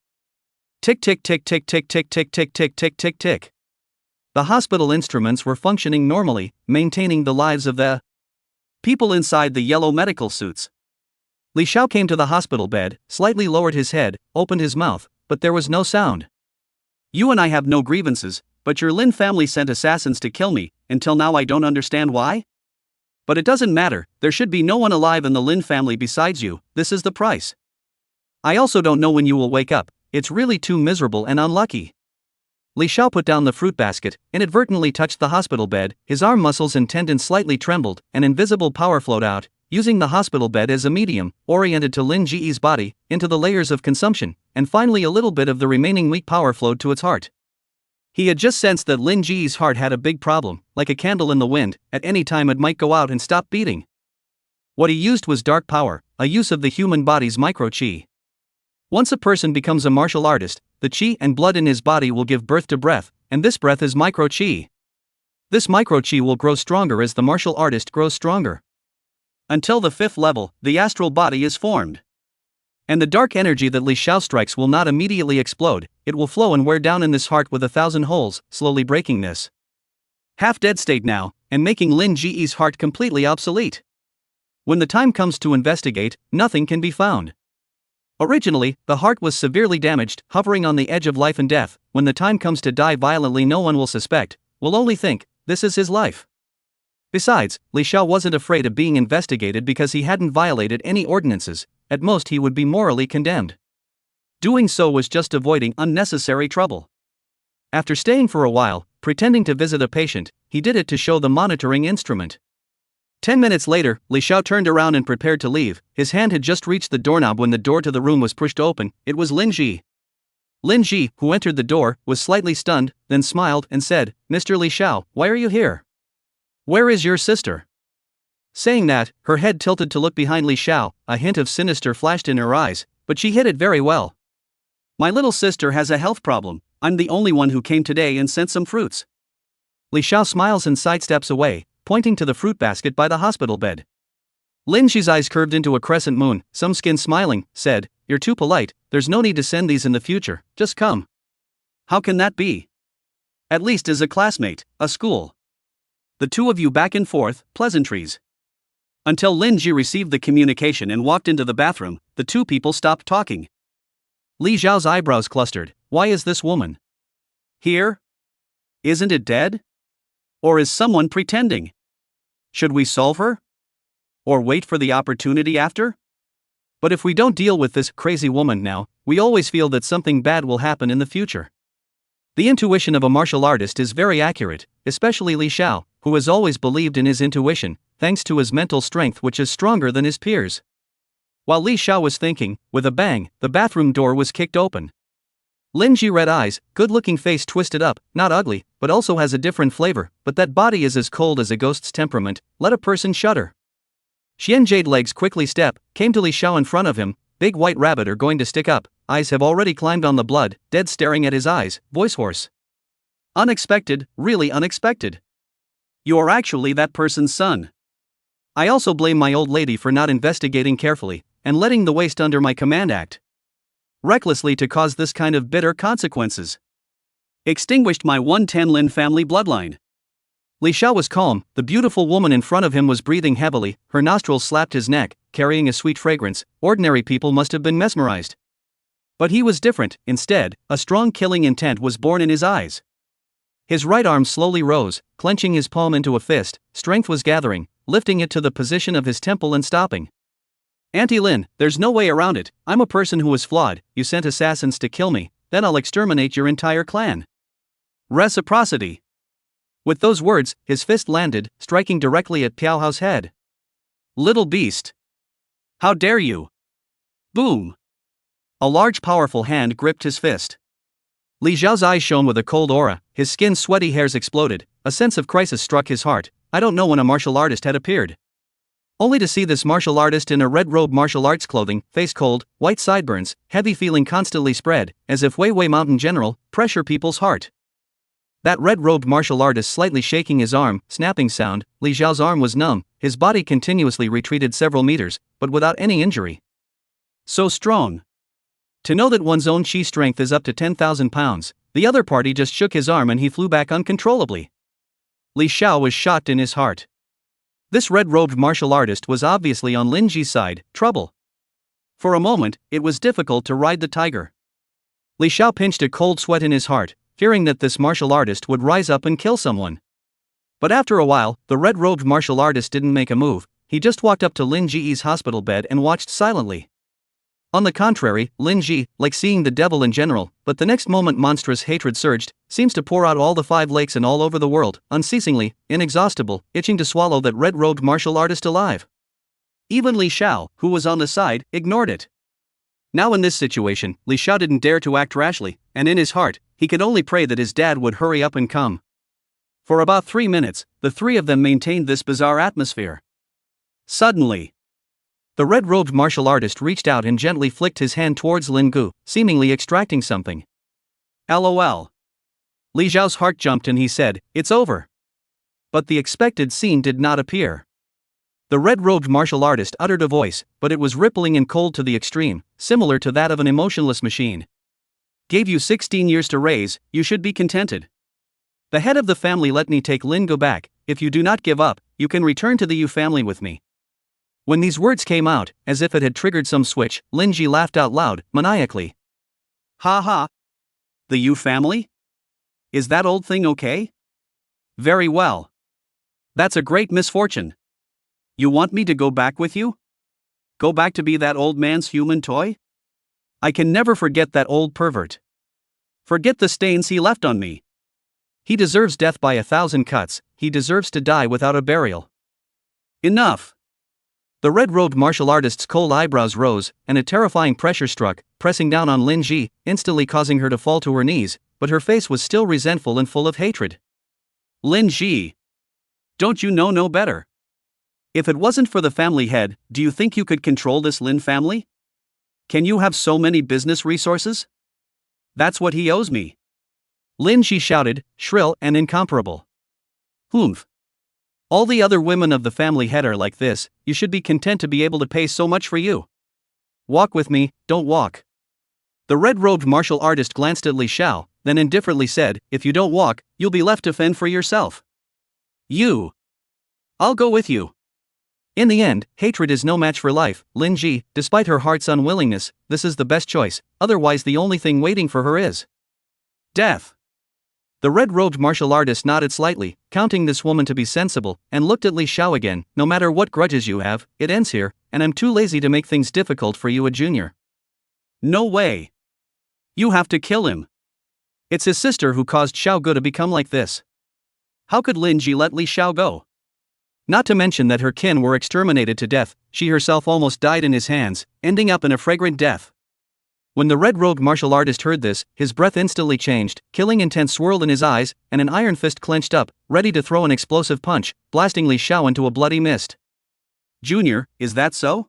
Tick tick tick tick tick tick tick tick tick tick tick tick. The hospital instruments were functioning normally, maintaining the lives of the people inside the yellow medical suits. Li Xiao came to the hospital bed, slightly lowered his head, opened his mouth, but there was no sound. You and I have no grievances, but your Lin family sent assassins to kill me, until now I don't understand why? But it doesn't matter, there should be no one alive in the Lin family besides you, this is the price. I also don't know when you will wake up, it's really too miserable and unlucky. Li Xiao put down the fruit basket, inadvertently touched the hospital bed, his arm muscles and tendons slightly trembled, and invisible power flowed out, using the hospital bed as a medium, oriented to Lin Ji's body, into the layers of consumption, and finally a little bit of the remaining weak power flowed to its heart. He had just sensed that Lin Ji's heart had a big problem, like a candle in the wind, at any time it might go out and stop beating. What he used was dark power, a use of the human body's micro-chi. Once a person becomes a martial artist, the chi and blood in his body will give birth to breath, and this breath is micro-chi. This micro-chi will grow stronger as the martial artist grows stronger. Until the 5th level, the astral body is formed. And the dark energy that Li Xiao strikes will not immediately explode, it will flow and wear down in this heart with 1,000 holes, slowly breaking this half-dead state now, and making Lin Ji's heart completely obsolete. When the time comes to investigate, nothing can be found. Originally, the heart was severely damaged, hovering on the edge of life and death. When the time comes to die violently, no one will suspect, will only think, this is his life. Besides, Li Xiao wasn't afraid of being investigated because he hadn't violated any ordinances, at most he would be morally condemned. Doing so was just avoiding unnecessary trouble. After staying for a while, pretending to visit a patient, he did it to show the monitoring instrument. 10 minutes later, Li Xiao turned around and prepared to leave. His hand had just reached the doorknob when the door to the room was pushed open. It was Lin Ji. Lin Ji, who entered the door, was slightly stunned, then smiled and said, "Mr. Li Xiao, why are you here? Where is your sister?" Saying that, her head tilted to look behind Li Xiao, a hint of sinister flashed in her eyes, but she hid it very well. "My little sister has a health problem, I'm the only one who came today and sent some fruits." Li Xiao smiles and sidesteps away, pointing to the fruit basket by the hospital bed. Lin Ji's eyes curved into a crescent moon, some skin smiling, said, "You're too polite, there's no need to send these in the future, just come." "How can that be? At least as a classmate, a school. The two of you back and forth, pleasantries." Until Lin Ji received the communication and walked into the bathroom, the two people stopped talking. Li Xiao's eyebrows clustered. Why is this woman here? Isn't it dead? Or is someone pretending? Should we solve her? Or wait for the opportunity after? But if we don't deal with this crazy woman now, we always feel that something bad will happen in the future. The intuition of a martial artist is very accurate, especially Li Xiao, who has always believed in his intuition, thanks to his mental strength which is stronger than his peers. While Li Xiao was thinking, with a bang, the bathroom door was kicked open. Lin Ji red eyes, good-looking face twisted up, not ugly, but also has a different flavor, but that body is as cold as a ghost's temperament, let a person shudder. Xian Jade legs quickly came to Li Xiao in front of him, big white rabbit are going to stick up, eyes have already climbed on the blood, dead staring at his eyes, voice hoarse. Unexpected, really unexpected. You are actually that person's son. I also blame my old lady for not investigating carefully, and letting the waste under my command act recklessly to cause this kind of bitter consequences. Extinguished my 110 Lin family bloodline. Li Xiao was calm, the beautiful woman in front of him was breathing heavily, her nostrils slapped his neck, carrying a sweet fragrance, ordinary people must have been mesmerized. But he was different. Instead, a strong killing intent was born in his eyes. His right arm slowly rose, clenching his palm into a fist. Strength was gathering, lifting it to the position of his temple and stopping. Auntie Lin, there's no way around it. I'm a person who is flawed. You sent assassins to kill me, then I'll exterminate your entire clan. Reciprocity. With those words, his fist landed, striking directly at Piao Hao's head. Little beast. How dare you? Boom. A large powerful hand gripped his fist. Li Xiao's eyes shone with a cold aura, his skin's sweaty hairs exploded, a sense of crisis struck his heart. I don't know when a martial artist had appeared. Only to see this martial artist in a red robe martial arts clothing, face cold, white sideburns, heavy feeling constantly spread, as if Wei Mountain General, pressure people's heart. That red-robed martial artist slightly shaking his arm, snapping sound. Li Xiao's arm was numb, his body continuously retreated several meters, but without any injury. So strong. To know that one's own chi strength is up to 10,000 pounds, the other party just shook his arm and he flew back uncontrollably. Li Xiao was shocked in his heart. This red-robed martial artist was obviously on Lin Ji's side, trouble. For a moment, it was difficult to ride the tiger. Li Xiao pinched a cold sweat in his heart, fearing that this martial artist would rise up and kill someone. But after a while, the red-robed martial artist didn't make a move. He just walked up to Lin Ji's hospital bed and watched silently. On the contrary, Lin Ji, like seeing the devil in general, but the next moment monstrous hatred surged, seems to pour out all the 5 lakes and all over the world, unceasingly, inexhaustible, itching to swallow that red-robed martial artist alive. Even Li Xiao, who was on the side, ignored it. Now in this situation, Li Xiao didn't dare to act rashly, and in his heart, he could only pray that his dad would hurry up and come. For about 3 minutes, the three of them maintained this bizarre atmosphere. Suddenly, the red-robed martial artist reached out and gently flicked his hand towards Lin Gu, seemingly extracting something. LOL. Li Xiao's heart jumped and he said, "It's over." But the expected scene did not appear. The red-robed martial artist uttered a voice, but it was rippling and cold to the extreme, similar to that of an emotionless machine. "Gave you 16 years to raise, you should be contented. The head of the family let me take Lin Gu back. If you do not give up, you can return to the Yu family with me." When these words came out, as if it had triggered some switch, Lin Ji laughed out loud, maniacally. "Ha ha! The Yu family? Is that old thing okay? Very well. That's a great misfortune. You want me to go back with you? Go back to be that old man's human toy? I can never forget that old pervert. Forget the stains he left on me. He deserves death by 1,000 cuts, he deserves to die without a burial." Enough! The red-robed martial artist's cold eyebrows rose, and a terrifying pressure struck, pressing down on Lin Ji, instantly causing her to fall to her knees, but her face was still resentful and full of hatred. "Lin Ji! Don't you know no better? If it wasn't for the family head, do you think you could control this Lin family? Can you have so many business resources? That's what he owes me." Lin Ji shouted, shrill and incomparable. "Humph. All the other women of the family head are like this, you should be content to be able to pay so much for you. Walk with me, don't walk." The red-robed martial artist glanced at Li Xiao, then indifferently said, "If you don't walk, you'll be left to fend for yourself." "You. I'll go with you." In the end, hatred is no match for life. Lin Ji, despite her heart's unwillingness, this is the best choice, otherwise the only thing waiting for her is death. The red-robed martial artist nodded slightly, counting this woman to be sensible, and looked at Li Xiao again. "No matter what grudges you have, it ends here, and I'm too lazy to make things difficult for you, a junior." "No way. You have to kill him. It's his sister who caused Xiao Gu to become like this. How could Lin Ji let Li Xiao go? Not to mention that her kin were exterminated to death, she herself almost died in his hands, ending up in a fragrant death." When the red-robed martial artist heard this, his breath instantly changed, killing intent swirled in his eyes, and an iron fist clenched up, ready to throw an explosive punch, blasting Li Xiao into a bloody mist. "Junior, is that so?"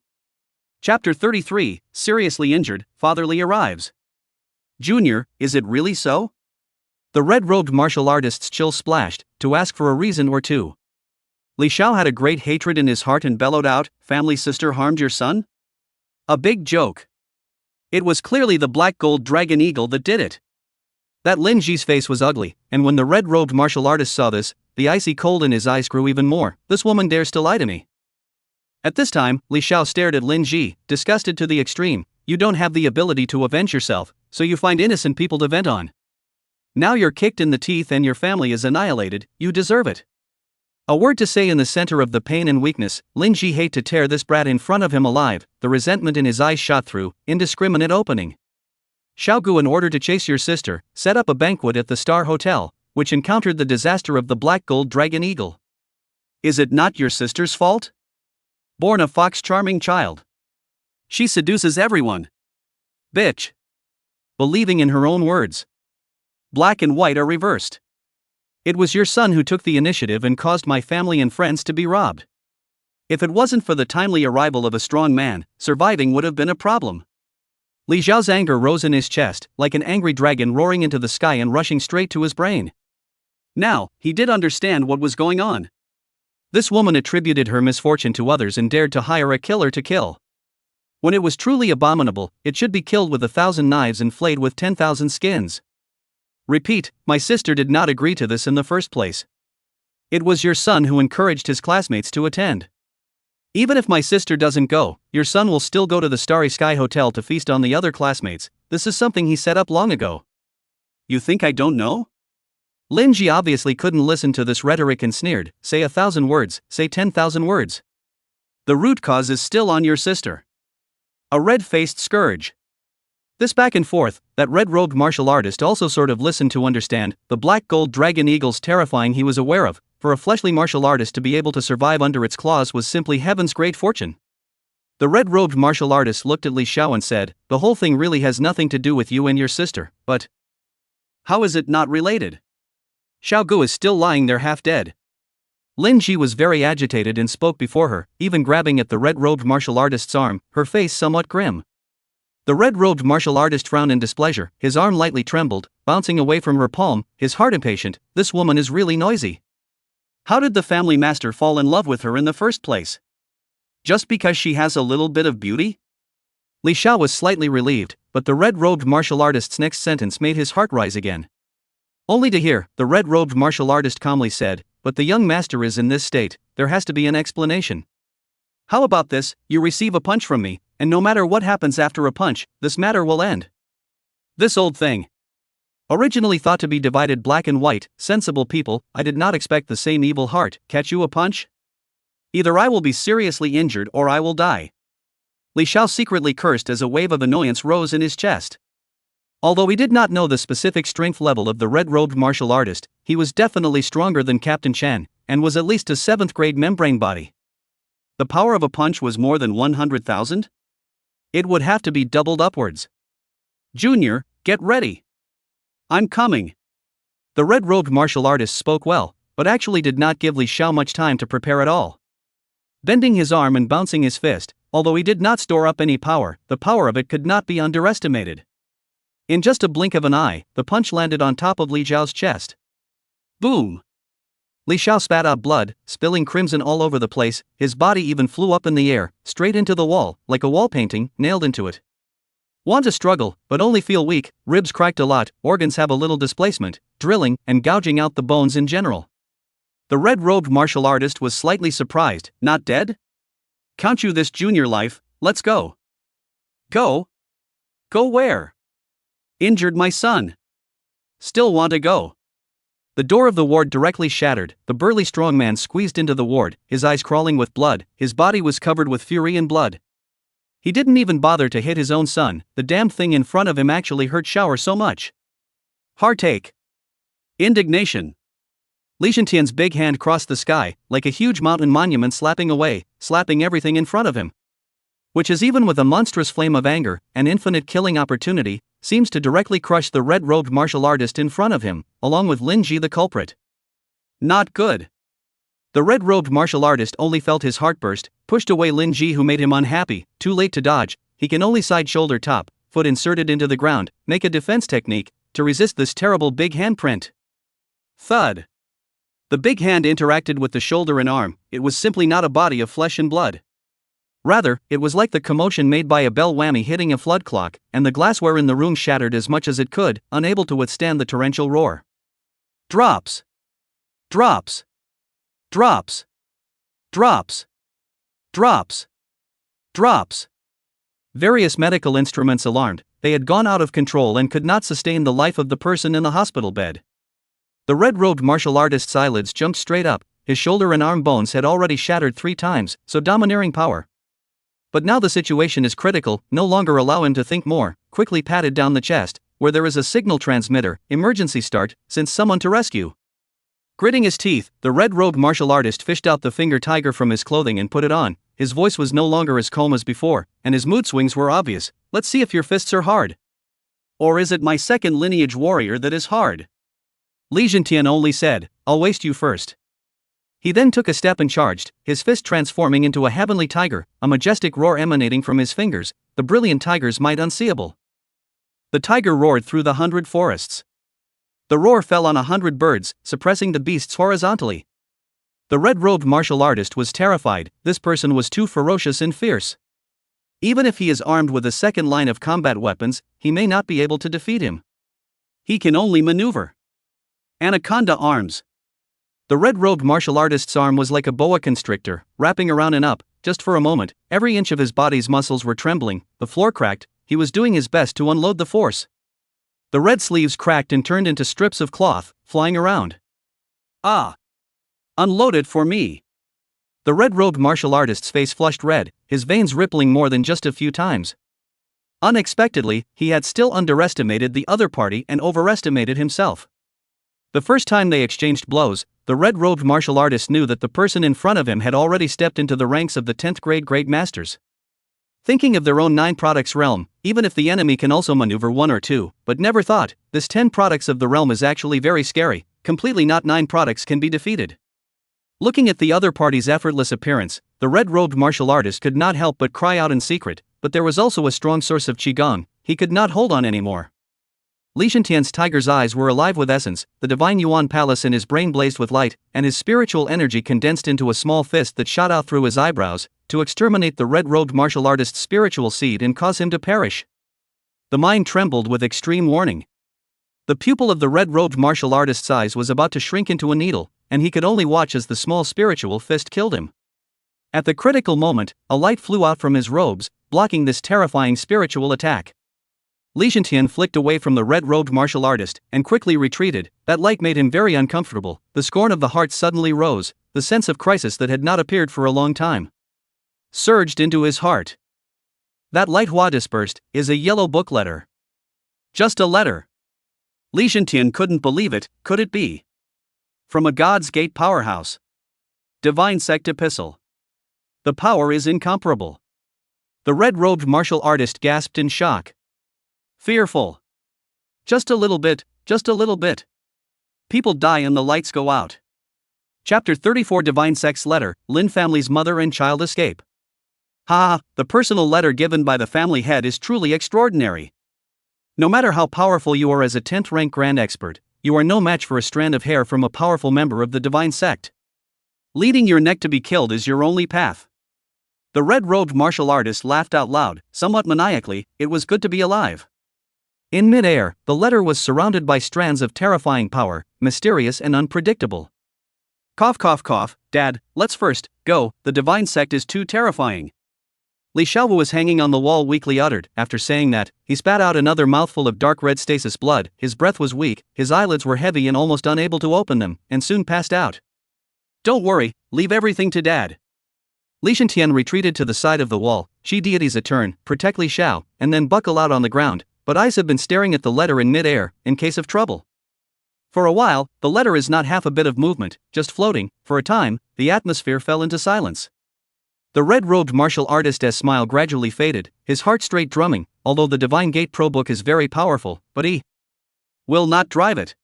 Chapter 33, Seriously Injured, Fatherly Arrives. "Junior, is it really so?" The red-robed martial artist's chill splashed, to ask for a reason or two. Li Xiao had a great hatred in his heart and bellowed out, "Family sister harmed your son?" A big joke. It was clearly the black gold dragon eagle that did it. That Lin Ji's face was ugly, and when the red-robed martial artist saw this, the icy cold in his eyes grew even more. "This woman dares to lie to me." At this time, Li Xiao stared at Lin Ji, disgusted to the extreme. you don't have the ability to avenge yourself, so you find innocent people to vent on. Now you're kicked in the teeth and your family is annihilated, you deserve it. A word to say in the center of the pain and weakness, Lin Ji hate to tear this brat in front of him alive, the resentment in his eyes shot through, indiscriminate opening. Xiao, in order to chase your sister, set up a banquet at the Star Hotel, which encountered the disaster of the black gold dragon eagle. Is it not your sister's fault? Born a fox charming child. She seduces everyone. Bitch. Believing in her own words. Black and white are reversed. It was your son who took the initiative and caused my family and friends to be robbed. If it wasn't for the timely arrival of a strong man, surviving would have been a problem. Li Xiao's anger rose in his chest, like an angry dragon roaring into the sky and rushing straight to his brain. Now, he did understand what was going on. This woman attributed her misfortune to others and dared to hire a killer to kill. When it was truly abominable, it should be killed with 1,000 knives and flayed with 10,000 skins. Repeat, my sister did not agree to this in the first place. It was your son who encouraged his classmates to attend. Even if my sister doesn't go, your son will still go to the Starry Sky Hotel to feast on the other classmates. This is something he set up long ago. You think I don't know? Lin Ji obviously couldn't listen to this rhetoric and sneered, say 1,000 words, say 10,000 words. The root cause is still on your sister. A red-faced scourge. This back and forth, that red-robed martial artist also sort of listened to understand, the black gold dragon eagle's terrifying he was aware of. For a fleshly martial artist to be able to survive under its claws was simply heaven's great fortune. The red-robed martial artist looked at Li Xiao and said, the whole thing really has nothing to do with you and your sister, but how is it not related? Xiao is still lying there half dead. Lin Ji was very agitated and spoke before her, even grabbing at the red-robed martial artist's arm, her face somewhat grim. The red-robed martial artist frowned in displeasure, his arm lightly trembled, bouncing away from her palm, his heart impatient. This woman is really noisy. How did the family master fall in love with her in the first place? Just because she has a little bit of beauty? Li Xiao was slightly relieved, but the red-robed martial artist's next sentence made his heart rise again. Only to hear, the red-robed martial artist calmly said, but the young master is in this state, there has to be an explanation. How about this, you receive a punch from me, and no matter what happens after a punch, this matter will end. This old thing. Originally thought to be divided black and white, sensible people, I did not expect the same evil heart. Catch you a punch? Either I will be seriously injured or I will die. Li Xiao secretly cursed as a wave of annoyance rose in his chest. Although he did not know the specific strength level of the red-robed martial artist, he was definitely stronger than Captain Chen, and was at least a 7th grade membrane body. The power of a punch was more than 100,000? It would have to be doubled upwards. Junior, get ready. I'm coming. The red-robed martial artist spoke well, but actually did not give Li Xiao much time to prepare at all. Bending his arm and bouncing his fist, although he did not store up any power, the power of it could not be underestimated. In just a blink of an eye, the punch landed on top of Li Xiao's chest. Boom! Li Xiao spat out blood, spilling crimson all over the place, his body even flew up in the air, straight into the wall, like a wall painting, nailed into it. Want to struggle, but only feel weak, ribs cracked a lot, organs have a little displacement, drilling, and gouging out the bones in general. The red-robed martial artist was slightly surprised, not dead? Count you this junior life, let's go. Go? Go where? Injured my son. Still want to go. The door of the ward directly shattered, the burly strong man squeezed into the ward, his eyes crawling with blood, his body was covered with fury and blood. He didn't even bother to hit his own son, the damn thing in front of him actually hurt Xiao so much. Heartache. Indignation. Li Shantian's big hand crossed the sky, like a huge mountain monument slapping everything in front of him. Which is even with a monstrous flame of anger, an infinite killing opportunity, seems to directly crush the red-robed martial artist in front of him, along with Lin Ji the culprit. Not good. The red-robed martial artist only felt his heart burst, pushed away Lin Ji who made him unhappy, too late to dodge, he can only side shoulder top, foot inserted into the ground, make a defense technique, to resist this terrible big handprint. Thud. The big hand interacted with the shoulder and arm, it was simply not a body of flesh and blood. Rather, it was like the commotion made by a bell whammy hitting a flood clock, and the glassware in the room shattered as much as it could, unable to withstand the torrential roar. Drops. Drops. Drops. Drops. Drops. Drops. Various medical instruments alarmed, they had gone out of control and could not sustain the life of the person in the hospital bed. The red-robed martial artist's eyelids jumped straight up, his shoulder and arm bones had already shattered 3 times, so domineering power. But now the situation is critical, no longer allow him to think more, quickly patted down the chest, where there is a signal transmitter, emergency start, send someone to rescue. Gritting his teeth, the red-robed martial artist fished out the finger tiger from his clothing and put it on. His voice was no longer as calm as before, and his mood swings were obvious. Let's see if your fists are hard. Or is it my second lineage warrior that is hard? Li Zhentian only said, I'll waste you first. He then took a step and charged, his fist transforming into a heavenly tiger, a majestic roar emanating from his fingers, the brilliant tiger's might unseeable. The tiger roared through the 100 forests. The roar fell on 100 birds, suppressing the beasts horizontally. The red-robed martial artist was terrified, this person was too ferocious and fierce. Even if he is armed with a second line of combat weapons, he may not be able to defeat him. He can only maneuver. Anaconda arms. The red-robed martial artist's arm was like a boa constrictor, wrapping around and up. Just for a moment, every inch of his body's muscles were trembling, the floor cracked, he was doing his best to unload the force. The red sleeves cracked and turned into strips of cloth, flying around. Ah! Unload it for me. The red-robed martial artist's face flushed red, his veins rippling more than just a few times. Unexpectedly, he had still underestimated the other party and overestimated himself. The first time they exchanged blows, the red-robed martial artist knew that the person in front of him had already stepped into the ranks of the 10th grade great masters. Thinking of their own 9 products realm, even if the enemy can also maneuver 1 or 2, but never thought, this 10 products of the realm is actually very scary, completely not 9 products can be defeated. Looking at the other party's effortless appearance, the red-robed martial artist could not help but cry out in secret, but there was also a strong source of qigong, he could not hold on anymore. Li Zhentian's tiger's eyes were alive with essence, the divine Yuan palace in his brain blazed with light, and his spiritual energy condensed into a small fist that shot out through his eyebrows, to exterminate the red-robed martial artist's spiritual seed and cause him to perish. The mind trembled with extreme warning. The pupil of the red-robed martial artist's eyes was about to shrink into a needle, and he could only watch as the small spiritual fist killed him. At the critical moment, a light flew out from his robes, blocking this terrifying spiritual attack. Li Zhentian flicked away from the red-robed martial artist, and quickly retreated. That light made him very uncomfortable, the scorn of the heart suddenly rose, the sense of crisis that had not appeared for a long time surged into his heart. That light Hua dispersed, is a yellow book letter. Just a letter. Li Zhentian couldn't believe it, could it be? From a God's Gate powerhouse. Divine Sect Epistle. The power is incomparable. The red-robed martial artist gasped in shock. Fearful. Just a little bit, just a little bit. People die and the lights go out. Chapter 34 Divine Sect's Letter, Lin family's mother and child escape. Ha, the personal letter given by the family head is truly extraordinary. No matter how powerful you are as a 10th rank grand expert, you are no match for a strand of hair from a powerful member of the Divine Sect. Leading your neck to be killed is your only path. The red-robed martial artist laughed out loud, somewhat maniacally. It was good to be alive. In mid-air, the letter was surrounded by strands of terrifying power, mysterious and unpredictable. Cough cough cough, Dad, let's first go, the Divine Sect is too terrifying. Li Xiao was hanging on the wall weakly uttered. After saying that, he spat out another mouthful of dark red stasis blood, his breath was weak, his eyelids were heavy and almost unable to open them, and soon passed out. Don't worry, leave everything to Dad. Li Zhentian retreated to the side of the wall, she deities a turn, protect Li Xiao, and then buckle out on the ground, but eyes have been staring at the letter in mid-air, in case of trouble. For a while, the letter is not half a bit of movement, just floating. For a time, the atmosphere fell into silence. The red-robed martial artist's smile gradually faded, his heart straight drumming. Although the Divine Gate Pro book is very powerful, but he will not drive it.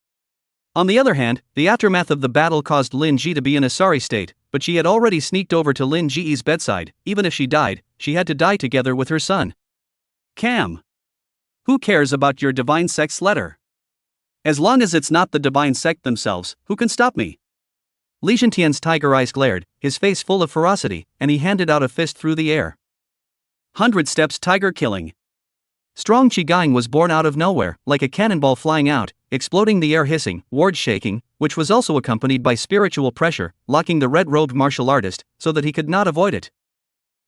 On the other hand, the aftermath of the battle caused Lin Ji to be in a sorry state, but she had already sneaked over to Lin Ji's bedside. Even if she died, she had to die together with her son. Cam. Who cares about your Divine Sect's letter? As long as it's not the Divine Sect themselves, who can stop me? Li Zhentian's tiger eyes glared, his face full of ferocity, and he handed out a fist through the air. 100 steps tiger killing. Strong qigong was born out of nowhere, like a cannonball flying out, exploding the air hissing, wards shaking, which was also accompanied by spiritual pressure, locking the red-robed martial artist, so that he could not avoid it.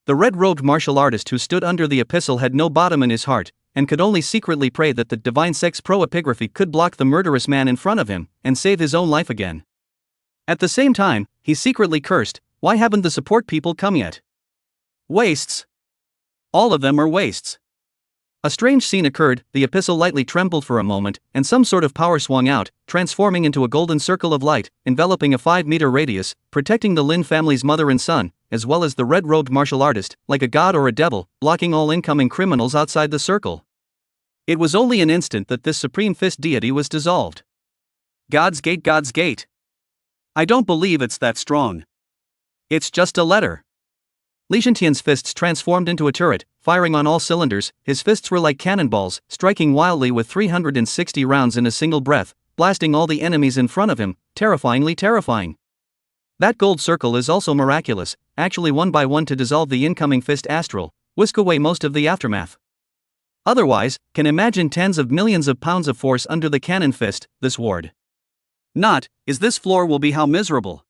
The red-robed martial artist who stood under the epistle had no bottom in his heart, and could only secretly pray that the divine sect's pro-epigraphy could block the murderous man in front of him, and save his own life again. At the same time, he secretly cursed, "Why haven't the support people come yet? Wastes. All of them are wastes." A strange scene occurred, the epistle lightly trembled for a moment, and some sort of power swung out, transforming into a golden circle of light, enveloping a 5-meter radius, protecting the Lin family's mother and son, as well as the red-robed martial artist, like a god or a devil, blocking all incoming criminals outside the circle. It was only an instant that this supreme fist deity was dissolved. God's gate, God's gate. I don't believe it's that strong. It's just a letter. Li Zhentian's fists transformed into a turret, firing on all cylinders. His fists were like cannonballs, striking wildly with 360 rounds in a single breath, blasting all the enemies in front of him, terrifyingly terrifying. That gold circle is also miraculous, actually one by one to dissolve the incoming fist astral, whisk away most of the aftermath. Otherwise, can imagine tens of millions of pounds of force under the cannon fist, this ward. Not, is this floor will be how miserable.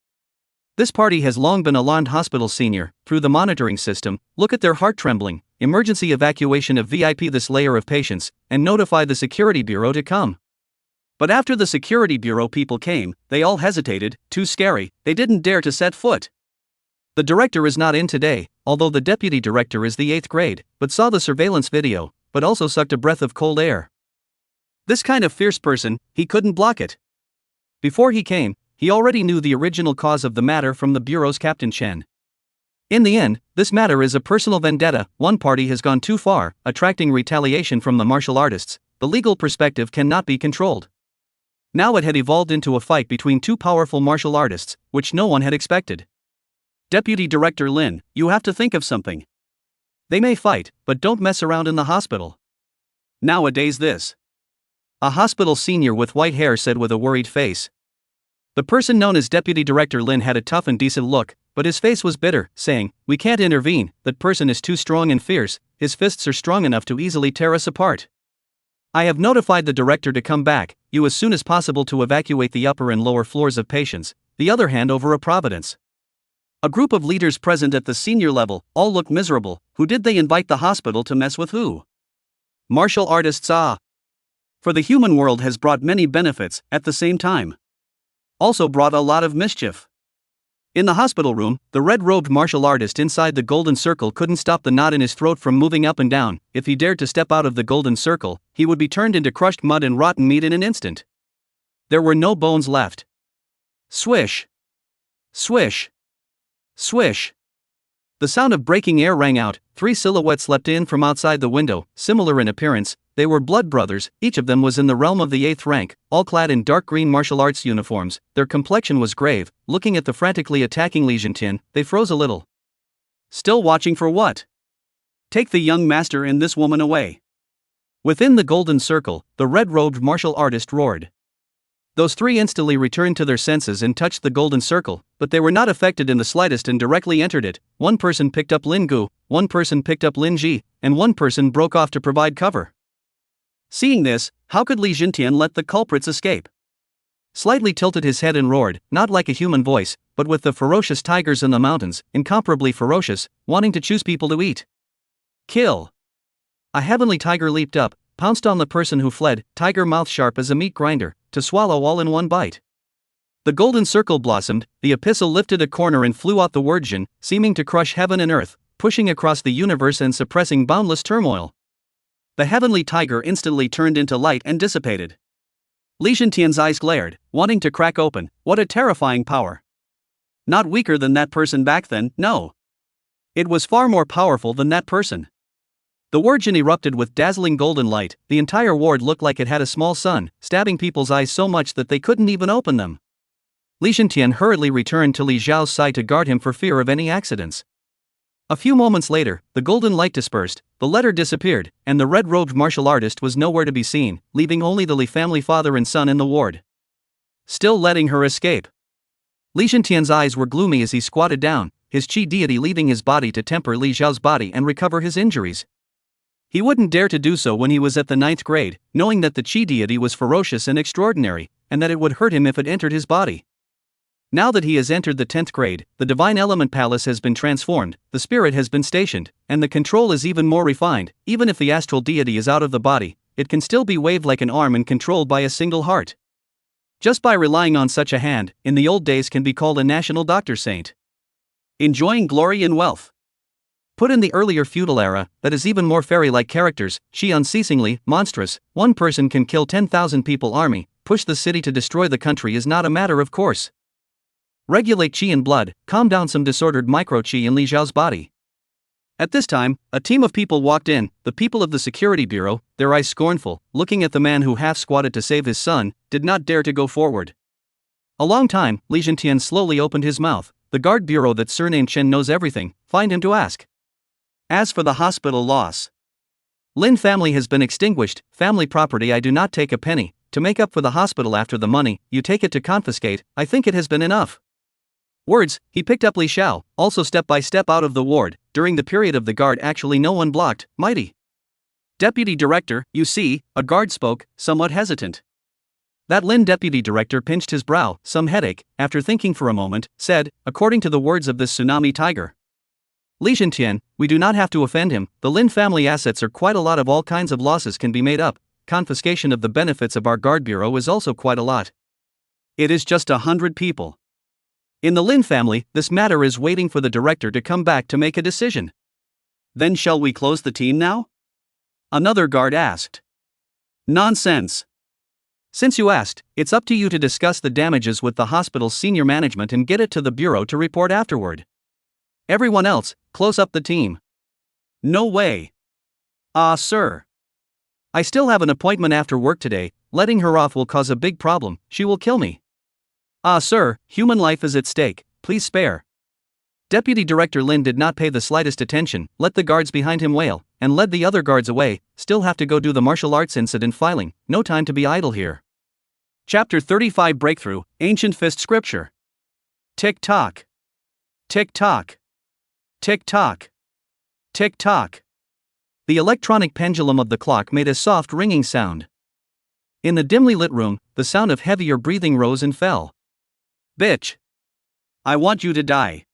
This party has long been alarmed hospital senior, through the monitoring system, look at their heart trembling, emergency evacuation of VIP this layer of patients, and notify the security bureau to come. But after the security bureau people came, they all hesitated, too scary, they didn't dare to set foot. The director is not in today, although the deputy director is the 8th grade, but saw the surveillance video, but also sucked a breath of cold air. This kind of fierce person, he couldn't block it. Before he came, he already knew the original cause of the matter from the bureau's Captain Chen. In the end, this matter is a personal vendetta. One party has gone too far, attracting retaliation from the martial artists. The legal perspective cannot be controlled. Now it had evolved into a fight between two powerful martial artists, which no one had expected. Deputy Director Lin, you have to think of something. They may fight, but don't mess around in the hospital. Nowadays this. A hospital senior with white hair said with a worried face. The person known as Deputy Director Lin had a tough and decent look, but his face was bitter, saying, "We can't intervene, that person is too strong and fierce, his fists are strong enough to easily tear us apart. I have notified the director to come back, you as soon as possible to evacuate the upper and lower floors of patients, the other hand over a providence." A group of leaders present at the senior level, all looked miserable. Who did they invite the hospital to mess with who? Martial artists For the human world has brought many benefits, at the same time. Also brought a lot of mischief. In the hospital room, the red-robed martial artist inside the golden circle couldn't stop the knot in his throat from moving up and down. If he dared to step out of the golden circle, he would be turned into crushed mud and rotten meat in an instant. There were no bones left. Swish. Swish. Swish. The sound of breaking air rang out. 3 silhouettes leapt in from outside the window, similar in appearance. They were blood brothers, each of them was in the realm of the 8th rank, all clad in dark green martial arts uniforms. Their complexion was grave. Looking at the frantically attacking Li Zhentian, they froze a little. Still watching for what? Take the young master and this woman away. Within the golden circle, the red-robed martial artist roared. Those 3 instantly returned to their senses and touched the golden circle, but they were not affected in the slightest and directly entered it. One person picked up Lin Gu, one person picked up Lin Ji, and one person broke off to provide cover. Seeing this, how could Li Zhentian let the culprits escape? Slightly tilted his head and roared, not like a human voice, but with the ferocious tigers in the mountains, incomparably ferocious, wanting to choose people to eat. Kill. A heavenly tiger leaped up, pounced on the person who fled, tiger mouth sharp as a meat grinder, to swallow all in one bite. The golden circle blossomed, the epistle lifted a corner and flew out the word Jin, seeming to crush heaven and earth, pushing across the universe and suppressing boundless turmoil. The heavenly tiger instantly turned into light and dissipated. Li Zhentian's eyes glared, wanting to crack open. What a terrifying power. Not weaker than that person back then, no. It was far more powerful than that person. The word erupted with dazzling golden light. The entire ward looked like it had a small sun, stabbing people's eyes so much that they couldn't even open them. Li Zhentian hurriedly returned to Li Xiao's side to guard him for fear of any accidents. A few moments later, the golden light dispersed, the letter disappeared, and the red-robed martial artist was nowhere to be seen, leaving only the Li family father and son in the ward. Still letting her escape. Li Zhentian's eyes were gloomy as he squatted down, his chi deity leaving his body to temper Li Xiao's body and recover his injuries. He wouldn't dare to do so when he was at the 9th grade, knowing that the chi deity was ferocious and extraordinary, and that it would hurt him if it entered his body. Now that he has entered the 10th grade, the Divine Element Palace has been transformed, the spirit has been stationed, and the control is even more refined. Even if the astral deity is out of the body, it can still be waved like an arm and controlled by a single heart. Just by relying on such a hand, in the old days can be called a national doctor saint. Enjoying glory and wealth. Put in the earlier feudal era, that is even more fairy-like characters, she unceasingly, monstrous, one person can kill 10,000 people army, push the city to destroy the country is not a matter of course. Regulate qi in blood, calm down some disordered micro-qi in Li Xiao's body. At this time, a team of people walked in, the people of the security bureau, their eyes scornful, looking at the man who half-squatted to save his son, did not dare to go forward. A long time, Li Zhentian slowly opened his mouth. The guard bureau that surnamed Chen knows everything, find him to ask. As for the hospital loss, Lin family has been extinguished, family property I do not take a penny, to make up for the hospital after the money, you take it to confiscate, I think it has been enough. Words, he picked up Li Xiao, also step by step out of the ward, during the period of the guard actually no one blocked, mighty. Deputy Director, you see, a guard spoke, somewhat hesitant. That Lin deputy director pinched his brow, some headache, after thinking for a moment, said, according to the words of this tsunami tiger. Li Zhentian, we do not have to offend him, the Lin family assets are quite a lot of all kinds of losses can be made up, confiscation of the benefits of our guard bureau is also quite a lot. It is just 100 people. In the Lin family, this matter is waiting for the director to come back to make a decision. Then shall we close the team now? Another guard asked. Nonsense. Since you asked, it's up to you to discuss the damages with the hospital's senior management and get it to the bureau to report afterward. Everyone else, close up the team. No way. Ah, sir. I still have an appointment after work today, letting her off will cause a big problem, she will kill me. Ah, sir, human life is at stake, please spare. Deputy Director Lin did not pay the slightest attention, let the guards behind him wail, and led the other guards away, still have to go do the martial arts incident filing, no time to be idle here. Chapter 35 Breakthrough, Ancient Fist Scripture. Tick-tock. Tick-tock. Tick-tock. Tick-tock. The electronic pendulum of the clock made a soft ringing sound. In the dimly lit room, the sound of heavier breathing rose and fell. Bitch. I want you to die.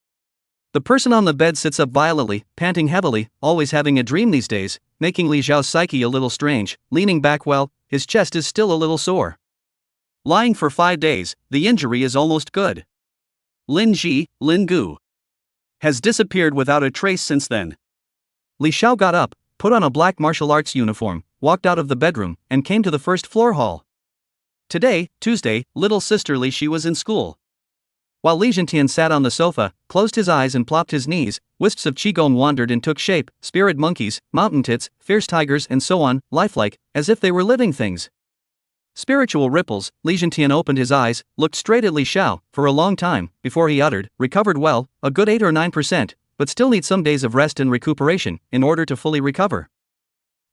The person on the bed sits up violently, panting heavily, always having a dream these days, making Li Xiao's psyche a little strange, leaning back well, his chest is still a little sore. Lying for 5 days, the injury is almost good. Lin Ji, Lin Gu, has disappeared without a trace since then. Li Xiao got up, put on a black martial arts uniform, walked out of the bedroom, and came to the first floor hall. Today, Tuesday, little sister Li Shi was in school. While Li Zhentian sat on the sofa, closed his eyes and plopped his knees, wisps of qigong wandered and took shape, spirit monkeys, mountain tits, fierce tigers and so on, lifelike, as if they were living things. Spiritual ripples, Li Zhentian opened his eyes, looked straight at Li Xiao, for a long time, before he uttered, recovered well, a good 8 or 9%, but still need some days of rest and recuperation, in order to fully recover.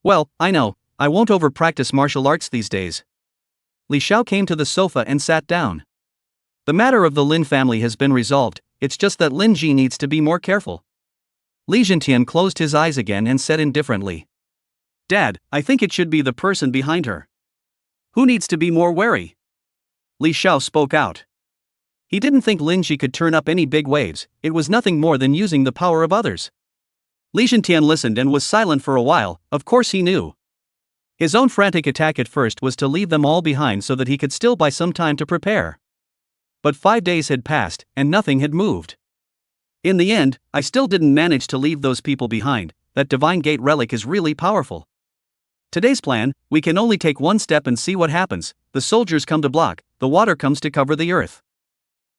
Well, I know, I won't over-practice martial arts these days. Li Xiao came to the sofa and sat down. The matter of the Lin family has been resolved, it's just that Lin Ji needs to be more careful. Li Zhentian closed his eyes again and said indifferently. Dad, I think it should be the person behind her. Who needs to be more wary? Li Xiao spoke out. He didn't think Lin Ji could turn up any big waves, it was nothing more than using the power of others. Li Zhentian listened and was silent for a while, of course he knew. His own frantic attack at first was to leave them all behind so that he could still buy some time to prepare. But 5 days had passed, and nothing had moved. In the end, I still didn't manage to leave those people behind, that Divine Gate relic is really powerful. Today's plan, we can only take one step and see what happens, the soldiers come to block, the water comes to cover the earth.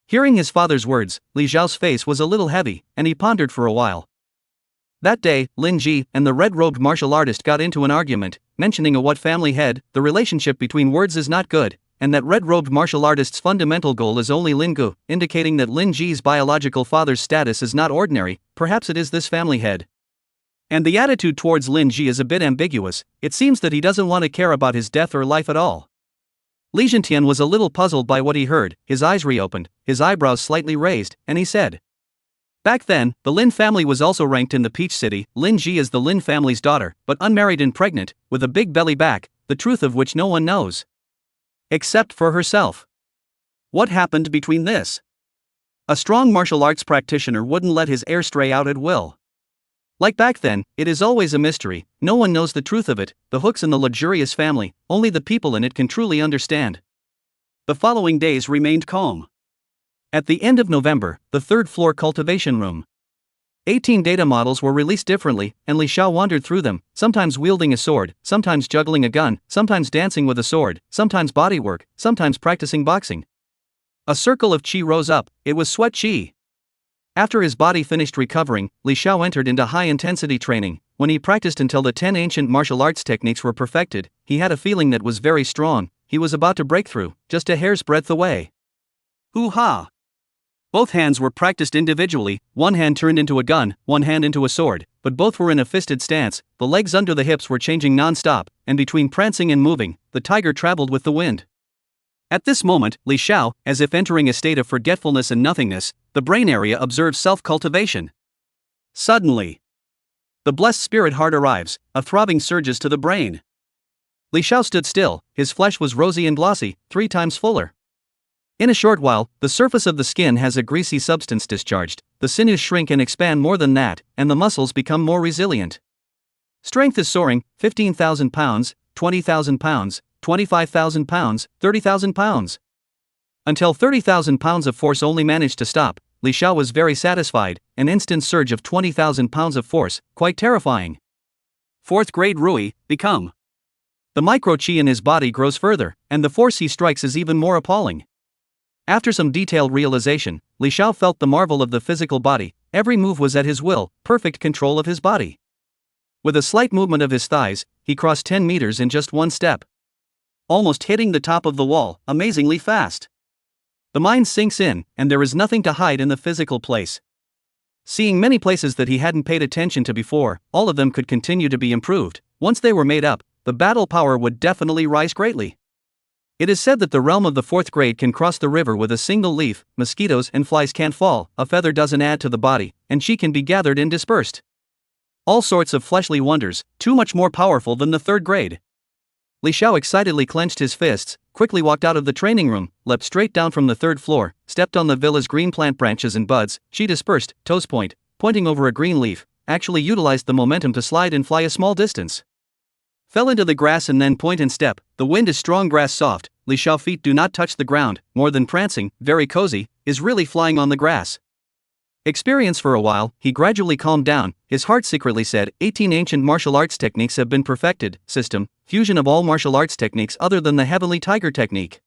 Hearing his father's words, Li Xiao's face was a little heavy, and he pondered for a while. That day, Lin Ji and the red-robed martial artist got into an argument, mentioning a what family head, the relationship between words is not good, and that red-robed martial artist's fundamental goal is only Lin Gu, indicating that Lin Ji's biological father's status is not ordinary, perhaps it is this family head. And the attitude towards Lin Ji is a bit ambiguous, it seems that he doesn't want to care about his death or life at all. Li Zhentian was a little puzzled by what he heard, his eyes reopened, his eyebrows slightly raised, and he said. Back then, the Lin family was also ranked in the Peach City. Lin Ji is the Lin family's daughter, but unmarried and pregnant, with a big belly back, the truth of which no one knows. Except for herself. What happened between this? A strong martial arts practitioner wouldn't let his heir stray out at will. Like back then, it is always a mystery, no one knows the truth of it, the hooks in the luxurious family, only the people in it can truly understand. The following days remained calm. At the end of November, the third-floor cultivation room. 18 data models were released differently, and Li Xiao wandered through them, sometimes wielding a sword, sometimes juggling a gun, sometimes dancing with a sword, sometimes bodywork, sometimes practicing boxing. A circle of qi rose up, it was sweat qi. After his body finished recovering, Li Xiao entered into high-intensity training. When he practiced until the 10 ancient martial arts techniques were perfected, he had a feeling that was very strong, he was about to break through, just a hair's breadth away. Hoo-ha! Both hands were practiced individually, one hand turned into a gun, one hand into a sword, but both were in a fisted stance, the legs under the hips were changing non-stop, and between prancing and moving, the tiger traveled with the wind. At this moment, Li Xiao, as if entering a state of forgetfulness and nothingness, the brain area observes self-cultivation. Suddenly, the blessed spirit heart arrives, a throbbing surges to the brain. Li Xiao stood still, his flesh was rosy and glossy, 3 times fuller. In a short while, the surface of the skin has a greasy substance discharged, the sinews shrink and expand more than that, and the muscles become more resilient. Strength is soaring, 15,000 pounds, 20,000 pounds, 25,000 pounds, 30,000 pounds. Until 30,000 pounds of force only managed to stop, Li Xiao was very satisfied, an instant surge of 20,000 pounds of force, quite terrifying. 4th grade Rui, become. The micro-chi in his body grows further, and the force he strikes is even more appalling. After some detailed realization, Li Xiao felt the marvel of the physical body, every move was at his will, perfect control of his body. With a slight movement of his thighs, he crossed 10 meters in just one step. Almost hitting the top of the wall, amazingly fast. The mind sinks in, and there is nothing to hide in the physical place. Seeing many places that he hadn't paid attention to before, all of them could continue to be improved. Once they were made up, the battle power would definitely rise greatly. It is said that the realm of the 4th grade can cross the river with a single leaf, mosquitoes and flies can't fall, a feather doesn't add to the body, and chi can be gathered and dispersed. All sorts of fleshly wonders, too much more powerful than the 3rd grade. Li Xiao excitedly clenched his fists, quickly walked out of the training room, leapt straight down from the 3rd floor, stepped on the villa's green plant branches and buds, chi dispersed, toes pointing over a green leaf, actually utilized the momentum to slide and fly a small distance. Fell into the grass and then point and step, the wind is strong, grass soft, Li Xiao feet do not touch the ground, more than prancing, very cozy, is really flying on the grass. Experience for a while, he gradually calmed down, his heart secretly said, 18 ancient martial arts techniques have been perfected, system, fusion of all martial arts techniques other than the heavenly tiger technique.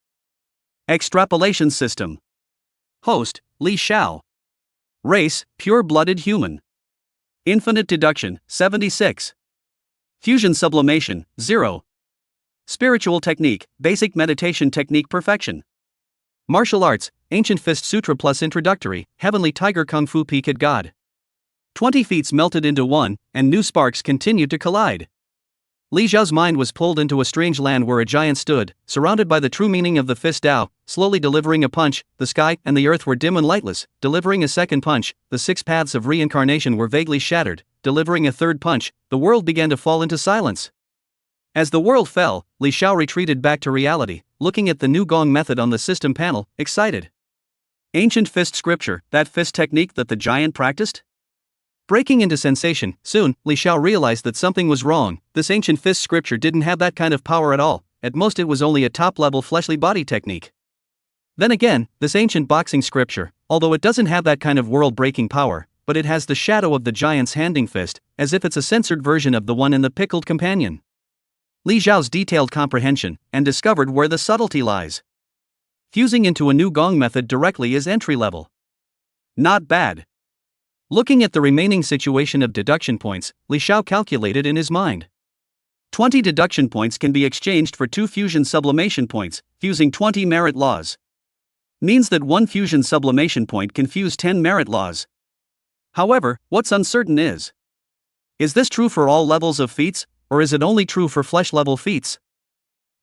Extrapolation system. Host, Li Xiao. Race, pure-blooded human. Infinite deduction, 76. Fusion sublimation, 0. Spiritual technique, basic meditation technique perfection. Martial arts, ancient fist sutra plus introductory, heavenly tiger kung fu peaked god. 20 feats melted into one, and new sparks continued to collide. Li Xiao's mind was pulled into a strange land where a giant stood, surrounded by the true meaning of the fist Tao, slowly delivering a punch. The sky and the earth were dim and lightless, delivering a second punch, the 6 paths of reincarnation were vaguely shattered, delivering a third punch, the world began to fall into silence. As the world fell, Li Xiao retreated back to reality, looking at the new gong method on the system panel, excited. Ancient fist scripture, that fist technique that the giant practiced? Breaking into sensation, soon, Li Xiao realized that something was wrong. This ancient fist scripture didn't have that kind of power at all, at most it was only a top-level fleshly body technique. Then again, this ancient boxing scripture, although it doesn't have that kind of world-breaking power, but it has the shadow of the giant's handing fist, as if it's a censored version of the one in the pickled companion. Li Xiao's detailed comprehension, and discovered where the subtlety lies. Fusing into a new gong method directly is entry-level. Not bad. Looking at the remaining situation of deduction points, Li Xiao calculated in his mind. 20 deduction points can be exchanged for 2 fusion sublimation points, fusing 20 merit laws. Means that 1 fusion sublimation point can fuse 10 merit laws. However, what's uncertain is this true for all levels of feats, or is it only true for flesh-level feats?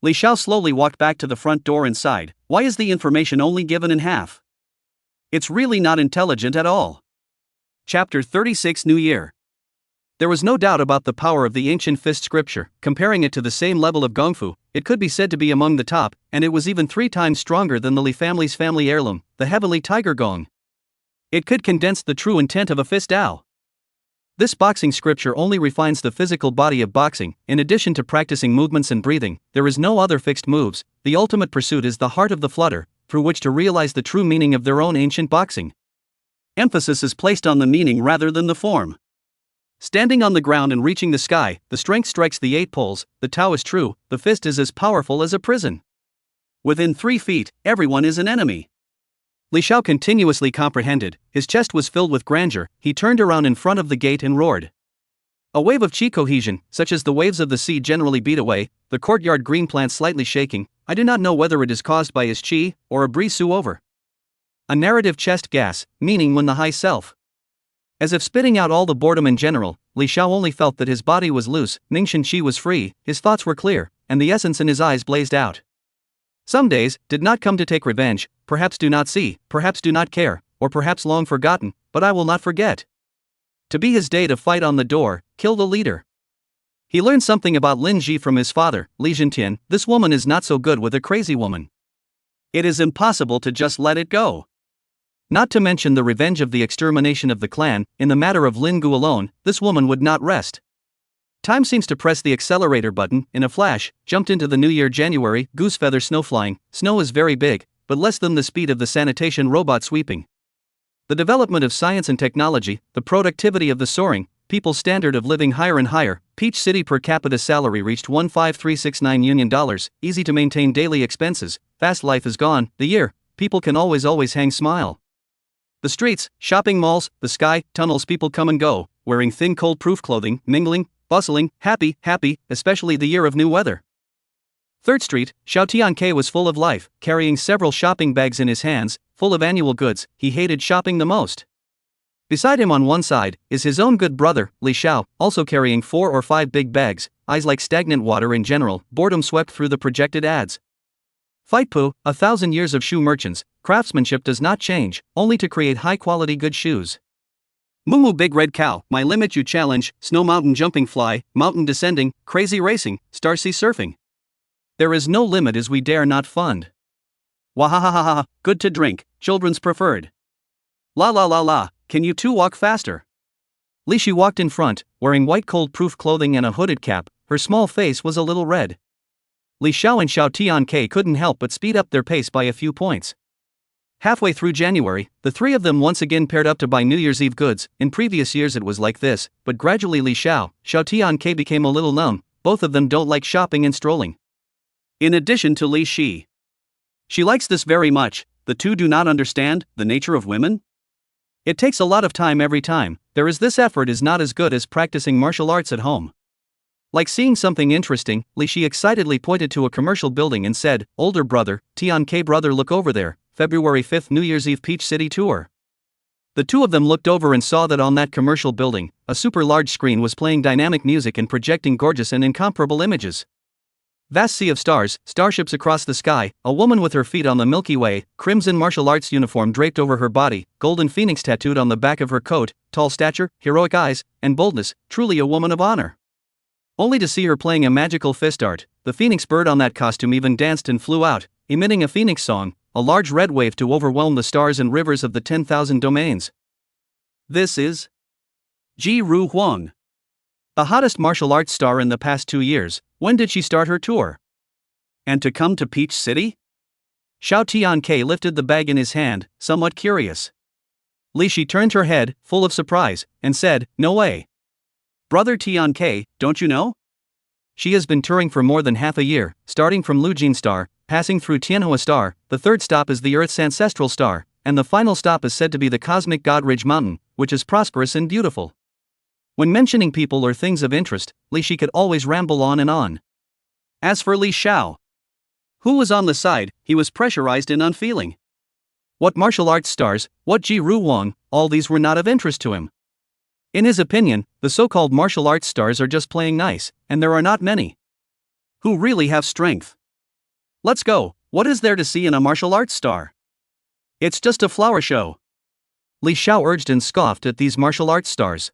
Li Xiao slowly walked back to the front door and sighed. Why is the information only given in half? It's really not intelligent at all. Chapter 36 New Year. There was no doubt about the power of the ancient fist scripture. Comparing it to the same level of gongfu, it could be said to be among the top, and it was even 3 times stronger than the Li family's family heirloom, the heavenly tiger gong. It could condense the true intent of a fist ow. This boxing scripture only refines the physical body of boxing. In addition to practicing movements and breathing, there is no other fixed moves. The ultimate pursuit is the heart of the flutter, through which to realize the true meaning of their own ancient boxing. Emphasis is placed on the meaning rather than the form. Standing on the ground and reaching the sky, the strength strikes the 8 poles. The Tao is true, the fist is as powerful as a prison. Within 3 feet, everyone is an enemy. Li Xiao continuously comprehended, his chest was filled with grandeur. He turned around in front of the gate and roared. A wave of chi cohesion, such as the waves of the sea generally beat away, the courtyard green plant slightly shaking. I do not know whether it is caused by his chi, or a breeze over. A narrative chest gas, meaning when the high self. As if spitting out all the boredom in general, Li Xiao only felt that his body was loose, Ningxian chi was free, his thoughts were clear, and the essence in his eyes blazed out. Some days did not come to take revenge, perhaps do not see, perhaps do not care, or perhaps long forgotten, but I will not forget. To be his day to fight on the door, kill the leader. He learned something about Lin Ji from his father, Li Jintian. This woman is not so good with a crazy woman. It is impossible to just let it go. Not to mention the revenge of the extermination of the clan. In the matter of Lin Gu alone, this woman would not rest. Time seems to press the accelerator button. In a flash, jumped into the new year. January, goose feather snow flying. Snow is very big, but less than the speed of the sanitation robot sweeping. The development of science and technology, the productivity of the soaring, people's standard of living higher and higher. Peach City per capita salary reached $15369 million, easy to maintain daily expenses, fast life is gone. The year, people can always hang smile. The streets, shopping malls, the sky, tunnels, people come and go, wearing thin cold-proof clothing, mingling, bustling, happy, especially the year of new weather. 3rd Street, Xiao Tianke was full of life, carrying several shopping bags in his hands, full of annual goods. He hated shopping the most. Beside him on one side is his own good brother, Li Xiao, also carrying 4 or 5 big bags, eyes like stagnant water in general. Boredom swept through the projected ads. Fight Poo, 1,000 years of shoe merchants, craftsmanship does not change, only to create high-quality good shoes. Moo Big Red Cow, My Limit You Challenge, Snow Mountain Jumping Fly, Mountain Descending, Crazy Racing, Star Sea Surfing. There is no limit as we dare not fund. Wahahaha, good to drink, children's preferred. La la la la, can you two walk faster? Li Shi walked in front, wearing white cold-proof clothing and a hooded cap. Her small face was a little red. Li Xiao and Xiao Tianke couldn't help but speed up their pace by a few points. Halfway through January, the 3 of them once again paired up to buy New Year's Eve goods. In previous years it was like this, but gradually Li Xiao Tianke became a little numb. Both of them don't like shopping and strolling. In addition to Li Shi. She likes this very much. The two do not understand the nature of women. It takes a lot of time every time. There is this effort is not as good as practicing martial arts at home. Like seeing something interesting, Li Shi excitedly pointed to a commercial building and said, "Older brother, Tianke brother, look over there, February 5th New Year's Eve Peach City Tour." The two of them looked over and saw that on that commercial building, a super large screen was playing dynamic music and projecting gorgeous and incomparable images. Vast sea of stars, starships across the sky, a woman with her feet on the Milky Way, crimson martial arts uniform draped over her body, golden phoenix tattooed on the back of her coat, tall stature, heroic eyes, and boldness, truly a woman of honor. Only to see her playing a magical fist art. The phoenix bird on that costume even danced and flew out, emitting a phoenix song, a large red wave to overwhelm the stars and rivers of the 10,000 domains. This is Ji Ru Huang. The hottest martial arts star in the past 2 years. When did she start her tour? And to come to Peach City? Xiao Tianke lifted the bag in his hand, somewhat curious. Li Shi turned her head, full of surprise, and said, "No way. Brother Tianke, don't you know? She has been touring for more than half a year, starting from Lujin Star, passing through Tianhua Star. The 3rd stop is the Earth's ancestral star, and the final stop is said to be the cosmic god Ridge Mountain, which is prosperous and beautiful." When mentioning people or things of interest, Li Shi could always ramble on and on. As for Li Xiao, who was on the side, he was pressurized and unfeeling. What martial arts stars, what Ji Ru Wang, all these were not of interest to him. In his opinion, the so-called martial arts stars are just playing nice, and there are not many who really have strength. Let's go, what is there to see in a martial arts star? It's just a flower show. Li Xiao urged and scoffed at these martial arts stars.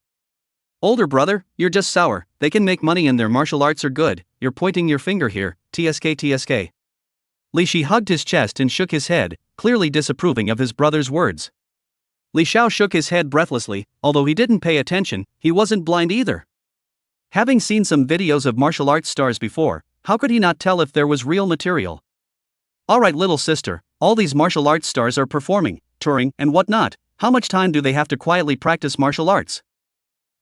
Older brother, you're just sour, they can make money and their martial arts are good, you're pointing your finger here, tsk. Li Shi hugged his chest and shook his head, clearly disapproving of his brother's words. Li Xiao shook his head breathlessly. Although he didn't pay attention, he wasn't blind either. Having seen some videos of martial arts stars before, how could he not tell if there was real material? Alright, little sister, all these martial arts stars are performing, touring, and whatnot. How much time do they have to quietly practice martial arts?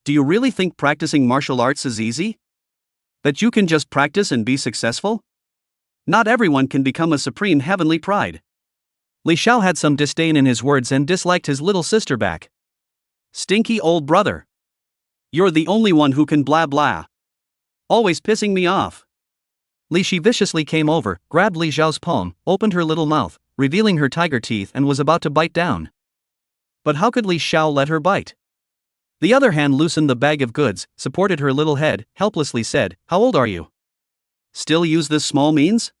Do you really think practicing martial arts is easy? That you can just practice and be successful? Not everyone can become a supreme heavenly pride. Li Xiao had some disdain in his words and disliked his little sister back. Stinky old brother. You're the only one who can blah blah. Always pissing me off. Li Shi viciously came over, grabbed Li Xiao's palm, opened her little mouth, revealing her tiger teeth, and was about to bite down. But how could Li Xiao let her bite? The other hand loosened the bag of goods, supported her little head, helplessly said, "How old are you? Still use this small means?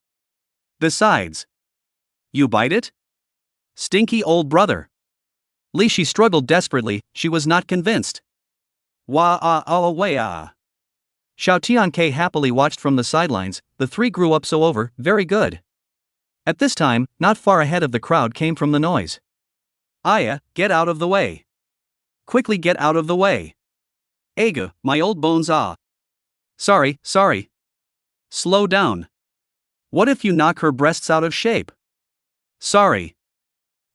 Besides, you bite it? Stinky old brother." Li Shi struggled desperately, she was not convinced. Xiao Tianke happily watched from the sidelines. The three grew up so over, very good. At this time, not far ahead of the crowd came from the noise. Aya, get out of the way. Quickly get out of the way. Aga, my old bones ah. Sorry. Slow down. What if you knock her breasts out of shape? Sorry.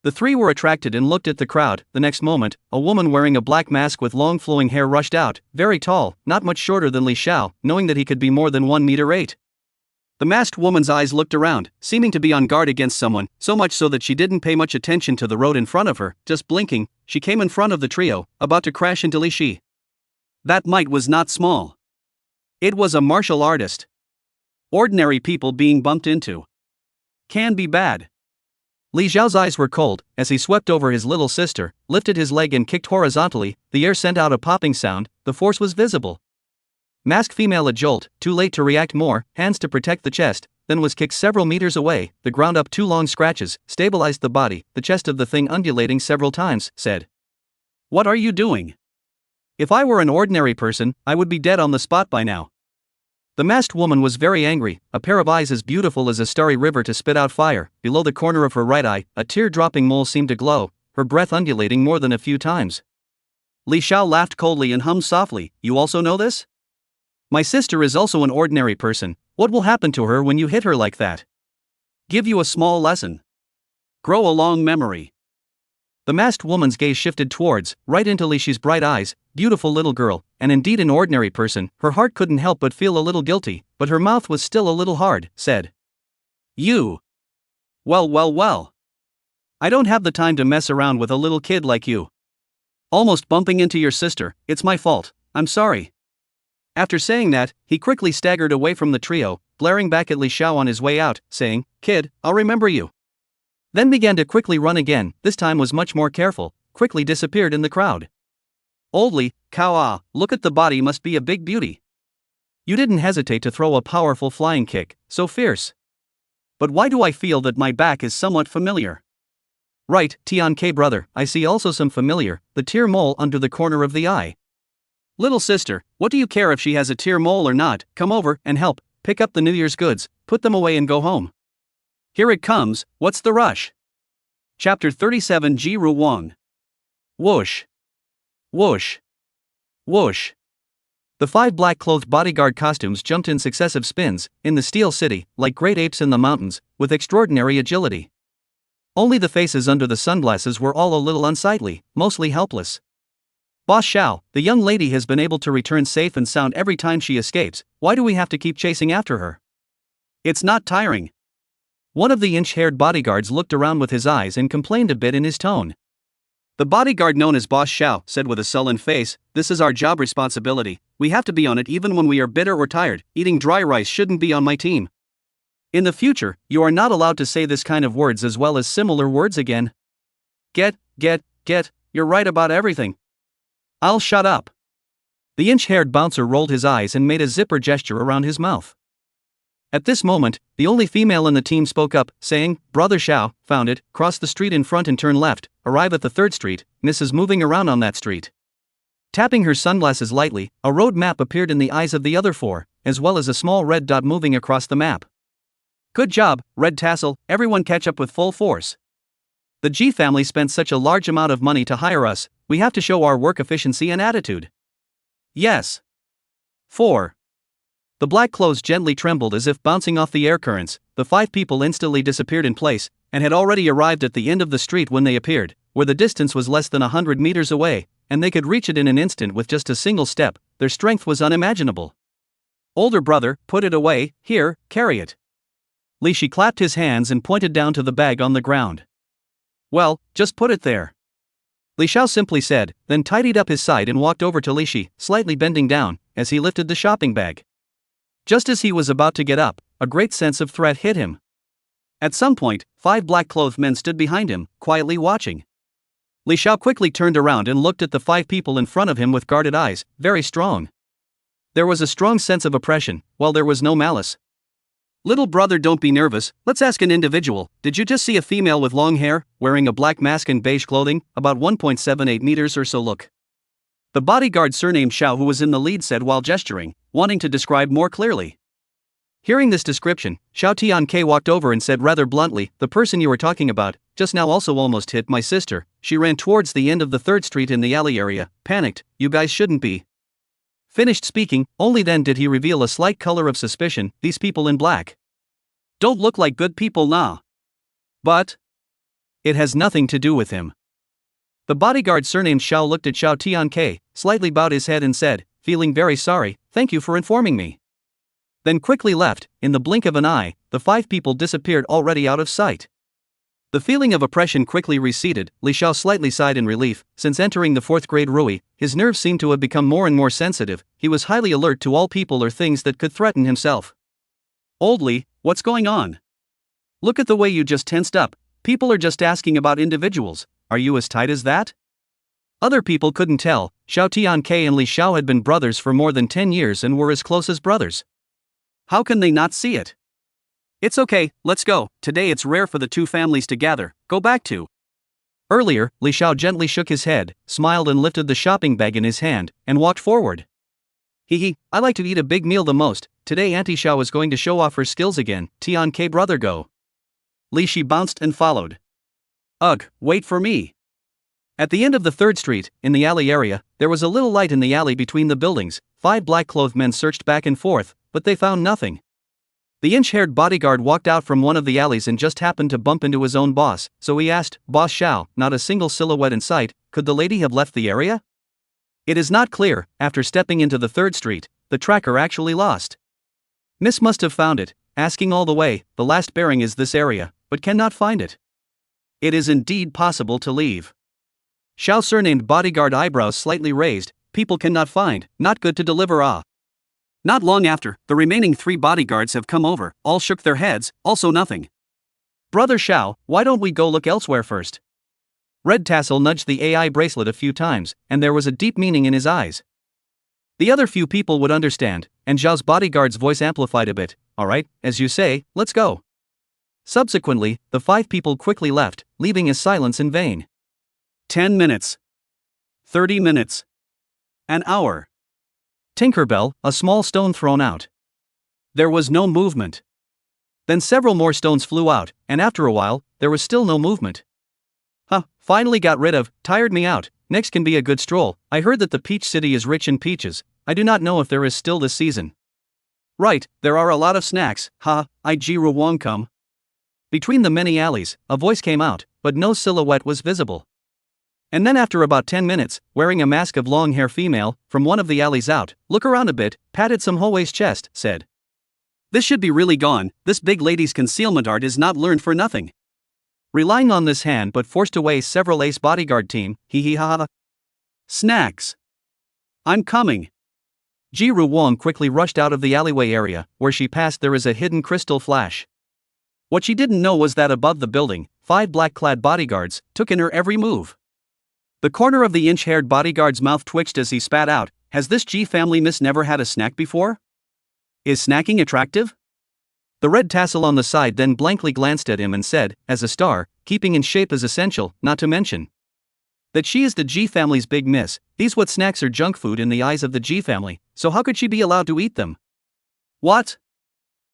The three were attracted and looked at the crowd. The next moment, a woman wearing a black mask with long flowing hair rushed out, very tall, not much shorter than Li Xiao, knowing that he could be more than 1 meter 8. The masked woman's eyes looked around, seeming to be on guard against someone, so much so that she didn't pay much attention to the road in front of her. Just blinking, she came in front of the trio, about to crash into Li Shi. That might was not small. It was a martial artist. Ordinary people being bumped into can be bad. Li Xiao's eyes were cold, as he swept over his little sister, lifted his leg and kicked horizontally. The air sent out a popping sound, the force was visible. Masked female a jolt, too late to react more, hands to protect the chest, then was kicked several meters away. The ground up 2 long scratches, stabilized the body, the chest of the thing undulating several times, said. What are you doing? If I were an ordinary person, I would be dead on the spot by now. The masked woman was very angry, a pair of eyes as beautiful as a starry river to spit out fire. Below the corner of her right eye, a tear-dropping mole seemed to glow, her breath undulating more than a few times. Li Xiao laughed coldly and hummed softly, you also know this? My sister is also an ordinary person. What will happen to her when you hit her like that? Give you a small lesson. Grow a long memory. The masked woman's gaze shifted towards, right into Li Shi's bright eyes. Beautiful little girl, and indeed an ordinary person. Her heart couldn't help but feel a little guilty, but her mouth was still a little hard, said. You. Well. I don't have the time to mess around with a little kid like you. Almost bumping into your sister, it's my fault, I'm sorry. After saying that, he quickly staggered away from the trio, glaring back at Li Xiao on his way out, saying, Kid, I'll remember you. Then began to quickly run again, this time was much more careful, quickly disappeared in the crowd. Old Li, Kao, look at the body, must be a big beauty. You didn't hesitate to throw a powerful flying kick, so fierce. But why do I feel that my back is somewhat familiar? Right, Tian K brother, I see also some familiar, the tear mole under the corner of the eye. Little sister, what do you care if she has a tear mole or not? Come over and help, pick up the New Year's goods, put them away and go home. Here it comes, what's the rush? Chapter 37 Ji Ru Wang. Whoosh. Whoosh. Whoosh. The 5 black-clothed bodyguard costumes jumped in successive spins, in the Steel City, like great apes in the mountains, with extraordinary agility. Only the faces under the sunglasses were all a little unsightly, mostly helpless. Boss Xiao, the young lady has been able to return safe and sound every time she escapes, why do we have to keep chasing after her? It's not tiring. One of the inch-haired bodyguards looked around with his eyes and complained a bit in his tone. The bodyguard known as Boss Xiao said with a sullen face, this is our job responsibility, we have to be on it even when we are bitter or tired, eating dry rice shouldn't be on my team. In the future, you are not allowed to say this kind of words as well as similar words again. Get, you're right about everything. I'll shut up. The inch-haired bouncer rolled his eyes and made a zipper gesture around his mouth. At this moment, the only female in the team spoke up, saying, Brother Xiao, found it, cross the street in front and turn left, arrive at the 3rd street, Mrs. moving around on that street. Tapping her sunglasses lightly, a road map appeared in the eyes of the other 4, as well as a small red dot moving across the map. Good job, Red Tassel, everyone catch up with full force. The G family spent such a large amount of money to hire us, we have to show our work efficiency and attitude. Yes. 4. The black clothes gently trembled as if bouncing off the air currents. The 5 people instantly disappeared in place, and had already arrived at the end of the street when they appeared, where the distance was less than 100 meters away, and they could reach it in an instant with just a single step. Their strength was unimaginable. Older brother, put it away, here, carry it. Li Shi clapped his hands and pointed down to the bag on the ground. Well, just put it there. Li Xiao simply said, then tidied up his side and walked over to Li Shi, slightly bending down, as he lifted the shopping bag. Just as he was about to get up, a great sense of threat hit him. At some point, 5 black-clothed men stood behind him, quietly watching. Li Xiao quickly turned around and looked at the 5 people in front of him with guarded eyes, very strong. There was a strong sense of oppression, while there was no malice. Little brother, don't be nervous, let's ask an individual. Did you just see a female with long hair, wearing a black mask and beige clothing, about 1.78 meters or so? Look. The bodyguard surnamed Xiao, who was in the lead, said while gesturing, wanting to describe more clearly. Hearing this description, Xiao Tianke walked over and said rather bluntly, the person you were talking about, just now also almost hit my sister. She ran towards the end of the 3rd street in the alley area, panicked. You guys shouldn't be. Finished speaking, only then did he reveal a slight color of suspicion. These people in black don't look like good people, nah. But it has nothing to do with him. The bodyguard surnamed Xiao looked at Xiao Tianke, slightly bowed his head and said, feeling very sorry, thank you for informing me. Then quickly left. In the blink of an eye, the 5 people disappeared, already out of sight. The feeling of oppression quickly receded. Li Xiao slightly sighed in relief. Since entering the 4th grade Rui, his nerves seemed to have become more and more sensitive. He was highly alert to all people or things that could threaten himself. Old Li, what's going on? Look at the way you just tensed up. People are just asking about individuals. Are you as tight as that? Other people couldn't tell. Xiao Tianke and Li Xiao had been brothers for more than 10 years and were as close as brothers. How can they not see it? It's okay, let's go. Today it's rare for the 2 families to gather. Go back to. Earlier, Li Xiao gently shook his head, smiled and lifted the shopping bag in his hand, and walked forward. I like to eat a big meal the most. Today Auntie Xiao is going to show off her skills again. Tianke brother, go. Li Shi bounced and followed. Ugh, wait for me. At the end of the 3rd street, in the alley area, there was a little light in the alley between the buildings. 5 black-clothed men searched back and forth, but they found nothing. The inch-haired bodyguard walked out from one of the alleys and just happened to bump into his own boss, so he asked, Boss Xiao, not a single silhouette in sight, could the lady have left the area? It is not clear. After stepping into the 3rd street, the tracker actually lost. Miss must have found it, asking all the way, the last bearing is this area, but cannot find it. It is indeed possible to leave. Xiao surnamed bodyguard eyebrows slightly raised, people cannot find, not good to deliver ah. Not long after, the remaining 3 bodyguards have come over, all shook their heads, also nothing. Brother Xiao, why don't we go look elsewhere first? Red Tassel nudged the AI bracelet a few times, and there was a deep meaning in his eyes. The other few people would understand, and Xiao's bodyguard's voice amplified a bit. Alright, as you say, let's go. Subsequently, the 5 people quickly left, leaving his silence in vain. 10 minutes. 30 minutes. An hour. Tinkerbell, a small stone thrown out. There was no movement. Then several more stones flew out, and after a while, there was still no movement. Finally got rid of, tired me out. Next can be a good stroll. I heard that the Peach City is rich in peaches. I do not know if there is still this season. Right, there are a lot of snacks. Jiru Wang come. Between the many alleys, a voice came out, but no silhouette was visible. And then after about 10 minutes, wearing a mask of long hair female, from one of the alleys out, look around a bit, patted some Huawei's chest, said. This should be really gone, this big lady's concealment art is not learned for nothing. Relying on this hand but forced away several ace bodyguard team, Snacks. I'm coming. Jiru Wang quickly rushed out of the alleyway area, where she passed there is a hidden crystal flash. What she didn't know was that above the building, 5 black-clad bodyguards took in her every move. The corner of the inch-haired bodyguard's mouth twitched as he spat out, has this G family miss never had a snack before? Is snacking attractive? The red tassel on the side then blankly glanced at him and said, as a star, keeping in shape is essential, not to mention that she is the G family's big miss. These what snacks are junk food in the eyes of the G family, so how could she be allowed to eat them? What?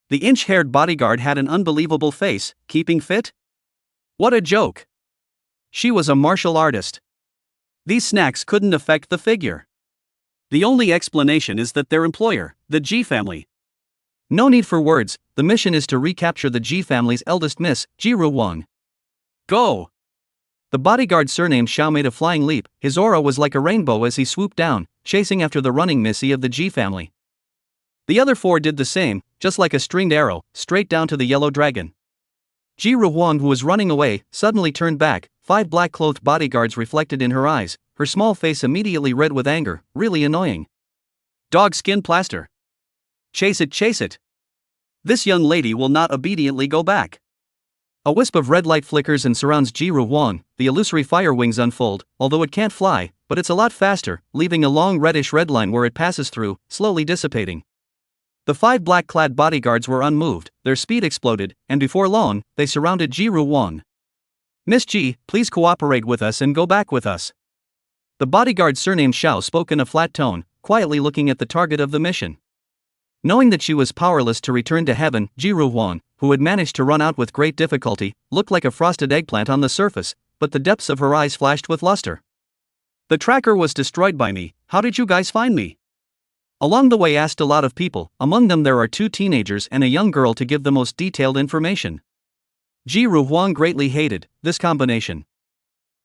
The inch-haired bodyguard had an unbelievable face, keeping fit? What a joke. She was a martial artist. These snacks couldn't affect the figure. The only explanation is that their employer, the G family. No need for words, the mission is to recapture the G family's eldest miss, Jiru Wang. Go! The bodyguard surnamed Xiao made a flying leap, his aura was like a rainbow as he swooped down, chasing after the running missy of the G family. The other four did the same, just like a stringed arrow, straight down to the yellow dragon. Jiru Wang, who was running away, suddenly turned back, 5 black-clothed bodyguards reflected in her eyes, her small face immediately red with anger, really annoying. Dog skin plaster. Chase it, chase it. This young lady will not obediently go back. A wisp of red light flickers and surrounds Jiru Wang, the illusory fire wings unfold, although it can't fly, but it's a lot faster, leaving a long reddish-red line where it passes through, slowly dissipating. The 5 black-clad bodyguards were unmoved, their speed exploded, and before long, they surrounded Jiru Wang. Miss G, please cooperate with us and go back with us. The bodyguard surnamed Xiao spoke in a flat tone, quietly looking at the target of the mission. Knowing that she was powerless to return to heaven, Jiru Wang, who had managed to run out with great difficulty, looked like a frosted eggplant on the surface, but the depths of her eyes flashed with luster. The tracker was destroyed by me, how did you guys find me? Along the way asked a lot of people, among them there are 2 teenagers and a young girl to give the most detailed information. Jiru Wang greatly hated this combination.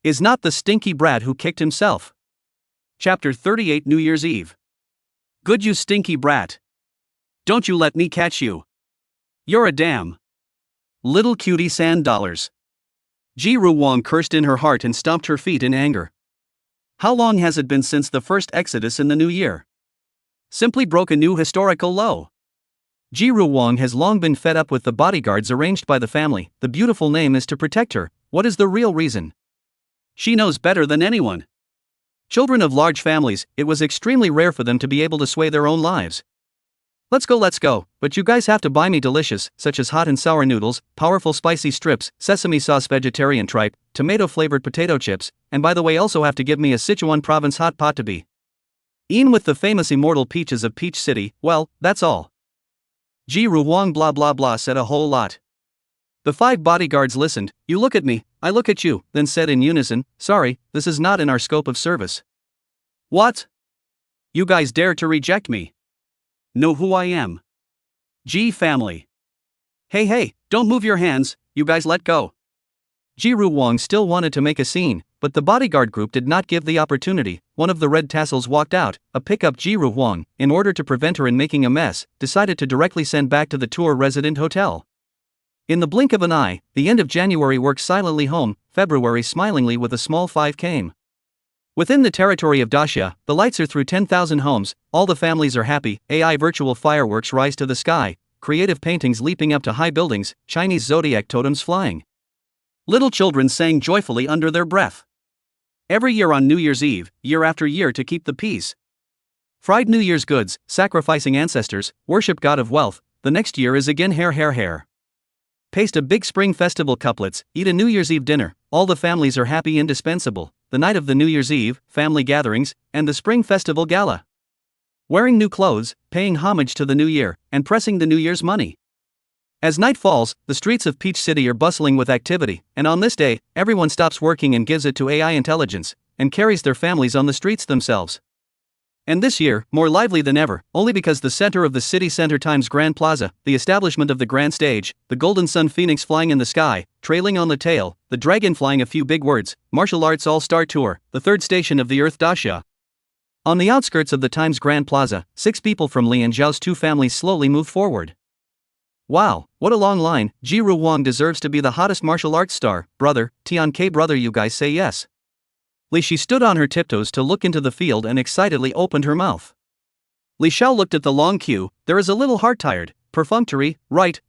Is not the stinky brat who kicked himself. Chapter 38 New Year's Eve. Good you stinky brat. Don't you let me catch you. You're a damn little cutie sand dollars. Jiru Wang cursed in her heart and stomped her feet in anger. How long has it been since the first exodus in the new year? Simply broke a new historical low. Jiru Wang has long been fed up with the bodyguards arranged by the family. The beautiful name is to protect her. What is the real reason? She knows better than anyone. Children of large families, it was extremely rare for them to be able to sway their own lives. Let's go, but you guys have to buy me delicious, such as hot and sour noodles, powerful spicy strips, sesame sauce vegetarian tripe, tomato-flavored potato chips, and by the way also have to give me a Sichuan province hot pot to be eaten with the famous immortal peaches of Peach City. Well, that's all. Jiru Wang blah blah blah said a whole lot. The 5 bodyguards listened, you look at me, I look at you, then said in unison, sorry, this is not in our scope of service. What? You guys dare to reject me? Know who I am. G family. Hey, don't move your hands, you guys let go. Jiru Wang still wanted to make a scene, but the bodyguard group did not give the opportunity. One of the red tassels walked out, a pickup Jiru Wang, in order to prevent her in making a mess, decided to directly send back to the tour resident hotel. In the blink of an eye, the end of January worked silently home, February smilingly with a small 5 came. Within the territory of Daxia, the lights are through 10,000 homes, all the families are happy, AI virtual fireworks rise to the sky, creative paintings leaping up to high buildings, Chinese zodiac totems flying. Little children sang joyfully under their breath. Every year on New Year's Eve, year after year to keep the peace. Fried New Year's goods, sacrificing ancestors, worship god of wealth, the next year is again hair. Paste a big spring festival couplets, eat a New Year's Eve dinner, all the families are happy indispensable, the night of the New Year's Eve, family gatherings, and the spring festival gala. Wearing new clothes, paying homage to the new year, and pressing the New Year's money. As night falls, the streets of Peach City are bustling with activity, and on this day, everyone stops working and gives it to AI intelligence, and carries their families on the streets themselves. And this year, more lively than ever, only because the center of the city center Times Grand Plaza, the establishment of the grand stage, the golden sun phoenix flying in the sky, trailing on the tail, the dragon flying a few big words, martial arts all-star tour, the 3rd station of the Earth Daxia. On the outskirts of the Times Grand Plaza, 6 people from Li and Zhao's 2 families slowly move forward. Wow, what a long line, Jiru Wang deserves to be the hottest martial arts star, brother, Tian K brother you guys say yes. Li Shi stood on her tiptoes to look into the field and excitedly opened her mouth. Li Xiao looked at the long queue, there is a little heart-tired, perfunctory, right,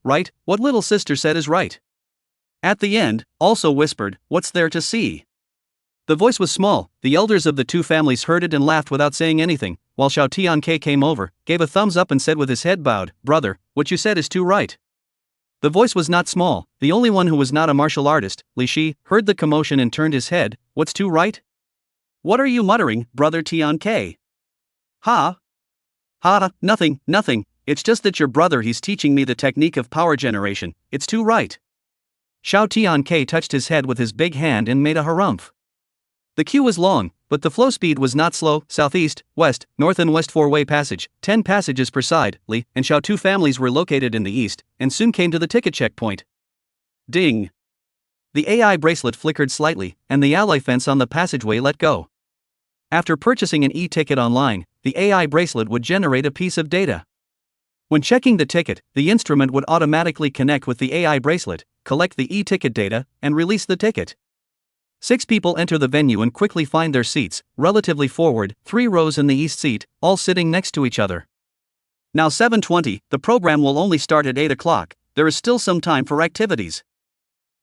what little sister said is right. At the end, also whispered, what's there to see? The voice was small, the elders of the 2 families heard it and laughed without saying anything, while Xiao Tian K came over, gave a thumbs up and said with his head bowed, brother, what you said is too right. The voice was not small, the only one who was not a martial artist, Li Shi, heard the commotion and turned his head, what's too right? What are you muttering, brother Tian K? Ha, nothing, it's just that your brother he's teaching me the technique of power generation, it's too right. Xiao Tianke touched his head with his big hand and made a harumph. The queue was long, but the flow speed was not slow. Southeast, west, north and west four-way passage, 10 passages per side. Li and Xiao two families were located in the east, and soon came to the ticket checkpoint. Ding! The AI bracelet flickered slightly, and the ally fence on the passageway let go. After purchasing an e-ticket online, the AI bracelet would generate a piece of data. When checking the ticket, the instrument would automatically connect with the AI bracelet, collect the e-ticket data, and release the ticket. 6 people enter the venue and quickly find their seats, relatively forward, 3 rows in the east seat, all sitting next to each other. Now 7:20, the program will only start at 8 o'clock, there is still some time for activities.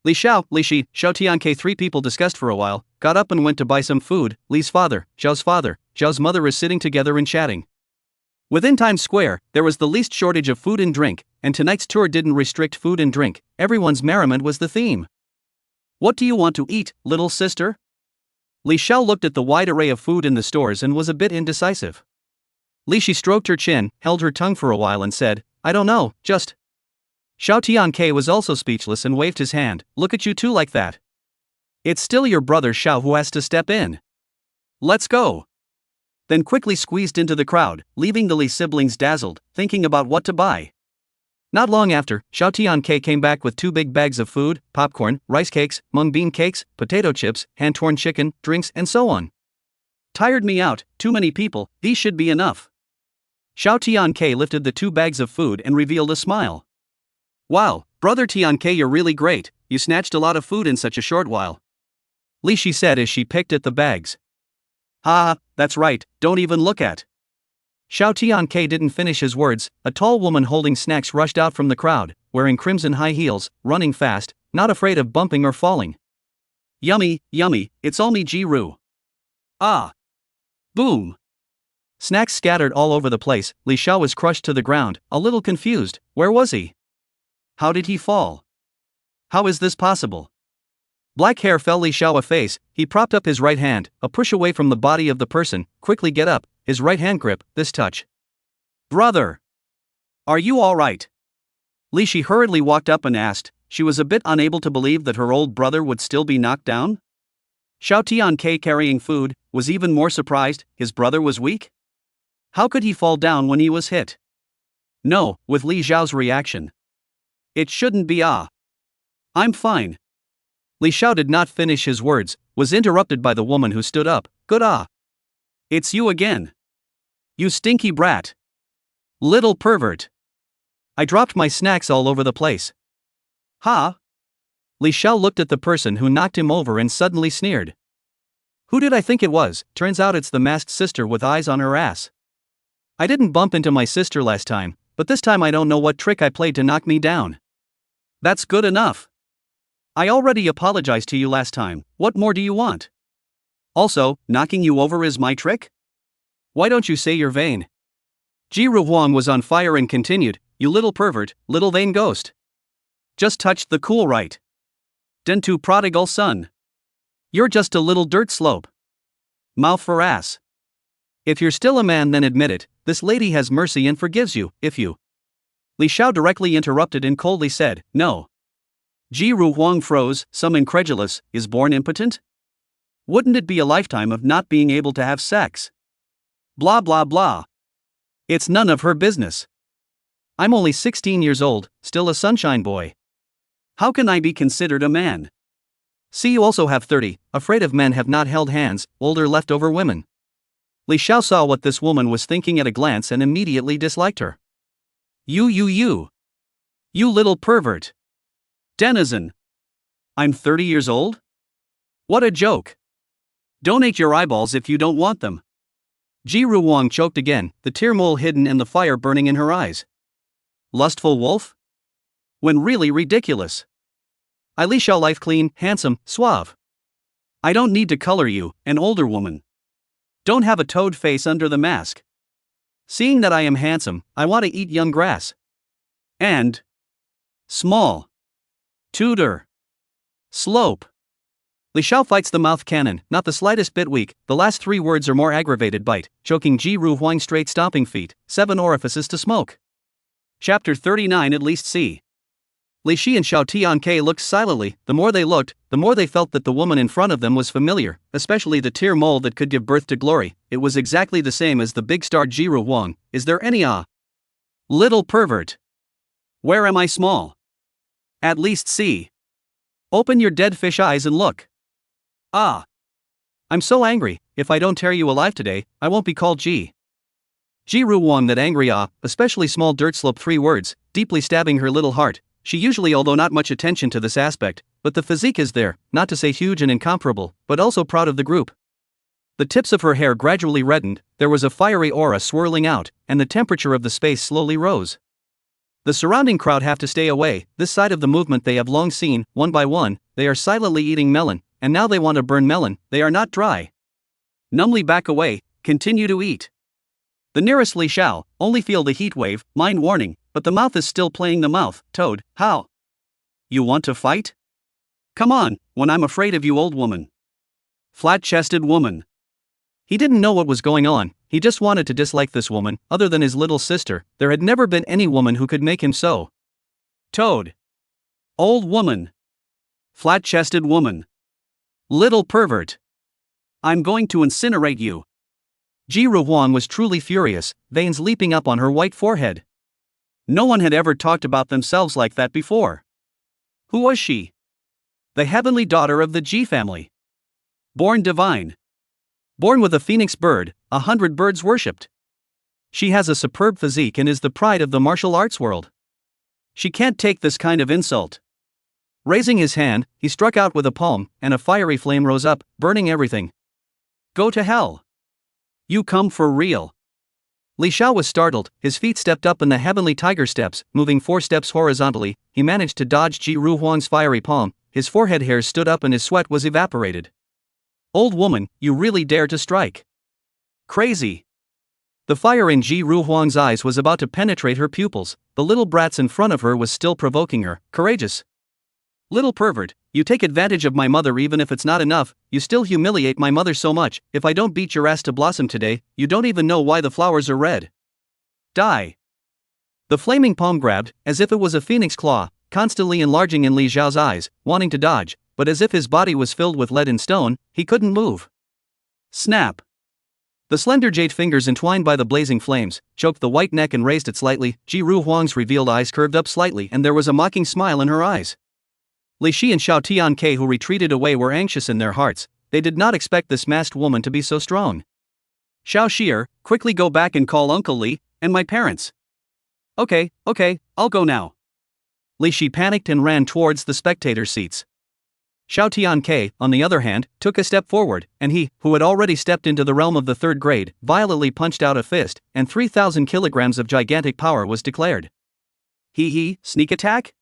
Li Xiao, Li Shi, Xiao Tianke 3 people discussed for a while, got up and went to buy some food. Li's father, Xiao's mother is sitting together and chatting. Within Times Square, there was the least shortage of food and drink, and tonight's tour didn't restrict food and drink, everyone's merriment was the theme. What do you want to eat, little sister? Li Xiao looked at the wide array of food in the stores and was a bit indecisive. Li Shi stroked her chin, held her tongue for a while and said, I don't know, just. Xiao Tianke was also speechless and waved his hand, look at you two like that. It's still your brother Xiao who has to step in. Let's go. Then quickly squeezed into the crowd, leaving the Li siblings dazzled, thinking about what to buy. Not long after, Xiao Tianke came back with 2 big bags of food, popcorn, rice cakes, mung bean cakes, potato chips, hand-torn chicken, drinks, and so on. Tired me out, too many people, these should be enough. Xiao Tianke lifted the 2 bags of food and revealed a smile. Wow, brother Tianke, you're really great, you snatched a lot of food in such a short while. Li Shi said as she picked at the bags. Ha, that's right, don't even look at. Xiao Tianke didn't finish his words, a tall woman holding snacks rushed out from the crowd, wearing crimson high heels, running fast, not afraid of bumping or falling. Yummy, yummy, it's all me Ji-Ru. Ah! Boom! Snacks scattered all over the place, Li Xiao was crushed to the ground, a little confused, where was he? How did he fall? How is this possible? Black hair fell Li Xiao a face, he propped up his right hand, a push away from the body of the person, quickly get up, his right hand grip, this touch. Brother! Are you alright? Li Shi hurriedly walked up and asked, she was a bit unable to believe that her old brother would still be knocked down. Xiao Tianke carrying food, was even more surprised, his brother was weak? How could he fall down when he was hit? No, with Li Xiao's reaction. It shouldn't be I'm fine. Li Xiao did not finish his words, was interrupted by the woman who stood up, good It's you again. You stinky brat. Little pervert. I dropped my snacks all over the place. Ha? Li Xiao looked at the person who knocked him over and suddenly sneered. Who did I think it was? Turns out it's the masked sister with eyes on her ass. I didn't bump into my sister last time, but this time I don't know what trick I played to knock me down. That's good enough. I already apologized to you last time, what more do you want? Also, knocking you over is my trick? Why don't you say you're vain? Ji-Ru Wang was on fire and continued, you little pervert, little vain ghost. Just touched the cool right. Dentu prodigal son. You're just a little dirt slope. Mouth for ass. If you're still a man then admit it, this lady has mercy and forgives you, if you. Li Xiao directly interrupted and coldly said, no. Ji-Ru Wang froze, some incredulous, is born impotent? Wouldn't it be a lifetime of not being able to have sex? Blah blah blah. It's none of her business. I'm only 16 years old, still a sunshine boy. How can I be considered a man? See, you also have 30, afraid of men have not held hands, older leftover women. Li Xiao saw what this woman was thinking at a glance and immediately disliked her. You little pervert. Denizen. I'm 30 years old? What a joke. Donate your eyeballs if you don't want them. Ji-Ru Wang choked again, the tear mole hidden and the fire burning in her eyes. Lustful wolf? When really ridiculous. I Li Xiao life clean, handsome, suave. I don't need to color you, an older woman. Don't have a toad face under the mask. Seeing that I am handsome, I want to eat young grass. And small. Tutor. Slope. Li Xiao fights the mouth cannon, not the slightest bit weak, the last 3 words are more aggravated bite, choking Ji-Ru Wang straight stomping feet, 7 orifices to smoke. Chapter 39 at least see. Li Shi and Xiao Tianke looked silently. The more they looked, the more they felt that the woman in front of them was familiar, especially the tear mole that could give birth to glory. It was exactly the same as the big star Jiru Wang. Is there any little pervert? Where am I small? At least see. Open your dead fish eyes and look. I'm so angry. If I don't tear you alive today, I won't be called Jiru Wang. That angry especially small dirt slope 3 words, deeply stabbing her little heart. She usually although not much attention to this aspect, but the physique is there, not to say huge and incomparable, but also proud of the group. The tips of her hair gradually reddened, there was a fiery aura swirling out, and the temperature of the space slowly rose. The surrounding crowd have to stay away. This side of the movement they have long seen. One by one, they are silently eating melon, and now they want to burn melon. They are not dry. Numbly back away, continue to eat. The nearest Li Xiao, only feel the heat wave, mind warning, but the mouth is still playing the mouth. Toad, how? You want to fight? Come on, when I'm afraid of you, old woman. Flat-chested woman. He didn't know what was going on, he just wanted to dislike this woman. Other than his little sister, there had never been any woman who could make him so. Toad. Old woman. Flat-chested woman. Little pervert. I'm going to incinerate you. Jiru Wang was truly furious, veins leaping up on her white forehead. No one had ever talked about themselves like that before. Who was she? The heavenly daughter of the Ji family. Born divine. Born with a phoenix bird, 100 birds worshipped. She has a superb physique and is the pride of the martial arts world. She can't take this kind of insult. Raising his hand, he struck out with a palm, and a fiery flame rose up, burning everything. Go to hell. You come for real. Li Xiao was startled, his feet stepped up in the heavenly tiger steps, moving 4 steps horizontally, he managed to dodge Jiru Wang's fiery palm, his forehead hairs stood up and his sweat was evaporated. Old woman, you really dare to strike. Crazy. The fire in Jiru Wang's eyes was about to penetrate her pupils, the little brats in front of her was still provoking her, courageous. Little pervert, you take advantage of my mother even if it's not enough, you still humiliate my mother so much, if I don't beat your ass to blossom today, you don't even know why the flowers are red. Die. The flaming palm grabbed, as if it was a phoenix claw, constantly enlarging in Li Xiao's eyes, wanting to dodge, but as if his body was filled with lead and stone, he couldn't move. Snap. The slender jade fingers entwined by the blazing flames, choked the white neck and raised it slightly, Jiru Huang's revealed eyes curved up slightly and there was a mocking smile in her eyes. Li Shi and Xiao Tianke who retreated away were anxious in their hearts, they did not expect this masked woman to be so strong. Xiao Xier, quickly go back and call Uncle Li, and my parents. Okay, I'll go now. Li Shi panicked and ran towards the spectator seats. Xiao Tianke, on the other hand, took a step forward, and he, who had already stepped into the realm of the 3rd grade, violently punched out a fist, and 3,000 kilograms of gigantic power was declared. Sneak attack?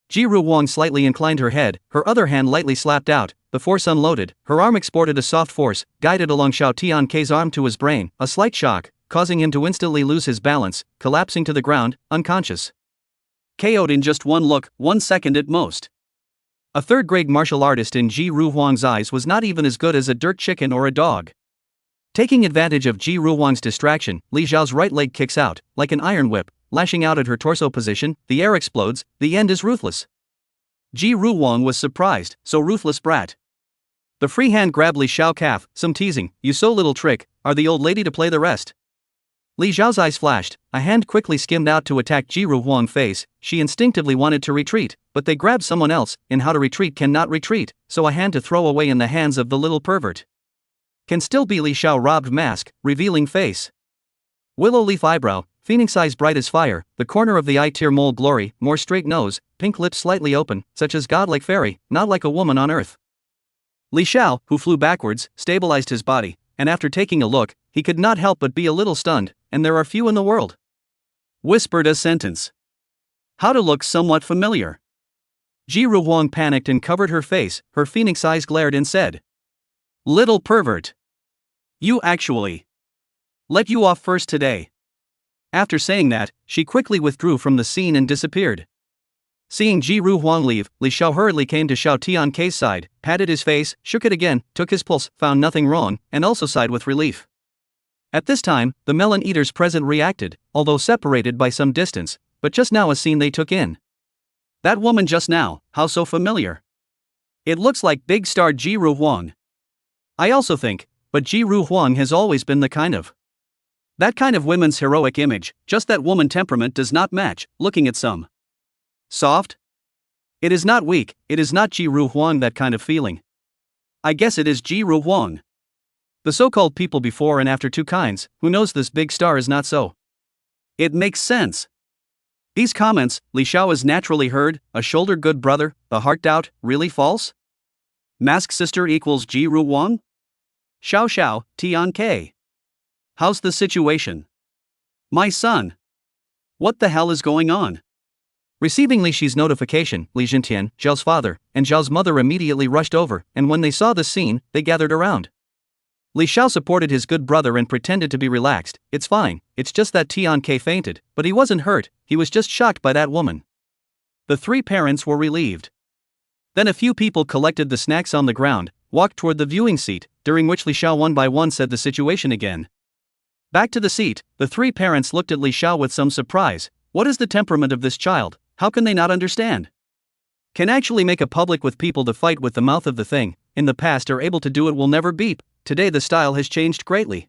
Jiru Wang slightly inclined her head, her other hand lightly slapped out, the force unloaded, her arm exported a soft force, guided along Xiao Tianke's arm to his brain, a slight shock, causing him to instantly lose his balance, collapsing to the ground, unconscious. KO'd in just one look, 1 second at most. A 3rd grade martial artist in Jiru Wang's eyes was not even as good as a dirt chicken or a dog. Taking advantage of Jiru Wang's distraction, Li Xiao's right leg kicks out, like an iron whip, lashing out at her torso position, the air explodes, the end is ruthless. Jiru Wang was surprised, so ruthless brat. The free hand grabbed Li Xiao calf, some teasing, you so little trick, are the old lady to play the rest? Li Xiao's eyes flashed, a hand quickly skimmed out to attack Jiru Wang's face, she instinctively wanted to retreat, but they grabbed someone else, in how to retreat cannot retreat, so a hand to throw away in the hands of the little pervert. Can still be Li Xiao robbed mask, revealing face. Willow leaf eyebrow, phoenix eyes bright as fire, the corner of the eye tear mole glory, more straight nose, pink lips slightly open, such as godlike fairy, not like a woman on earth. Li Xiao, who flew backwards, stabilized his body, and after taking a look, he could not help but be a little stunned, and there are few in the world. Whispered a sentence. How to look somewhat familiar. Jiru Wang panicked and covered her face, her phoenix eyes glared and said. Little pervert. You actually. Let you off first today. After saying that, she quickly withdrew from the scene and disappeared. Seeing Jiru Wang leave, Li Xiao hurriedly came to Xiao Tianke's side, patted his face, shook it again, took his pulse, found nothing wrong, and also sighed with relief. At this time, the melon eaters present reacted, although separated by some distance, but just now a scene they took in. That woman just now, how so familiar? It looks like big star Ji-Ru Wang. I also think, but Ji-Ru Wang has always been the kind of. That kind of women's heroic image, just that woman temperament does not match, looking at some. Soft? It is not weak, it is not Ji-Ru Wang that kind of feeling. I guess it is Ji-Ru Wang. The so-called people before and after two kinds, who knows this big star is not so. It makes sense. These comments, Li Xiao is naturally heard, a shoulder good brother, the heart doubt, really false? Mask sister equals Ji-Ru Wang? Xiao, Tian K. How's the situation? My son. What the hell is going on? Receiving Li Xi's notification, Li Jintian, Xiao's father, and Xiao's mother immediately rushed over, and when they saw the scene, they gathered around. Li Xiao supported his good brother and pretended to be relaxed. It's fine, it's just that Tian K fainted, but he wasn't hurt, he was just shocked by that woman. The three parents were relieved. Then a few people collected the snacks on the ground, walked toward the viewing seat, during which Li Xiao one by one said the situation again. Back to the seat, the three parents looked at Li Xiao with some surprise. What is the temperament of this child? How can they not understand? Can actually make a public with people to fight with the mouth of the thing, in the past are able to do it will never beep, today the style has changed greatly.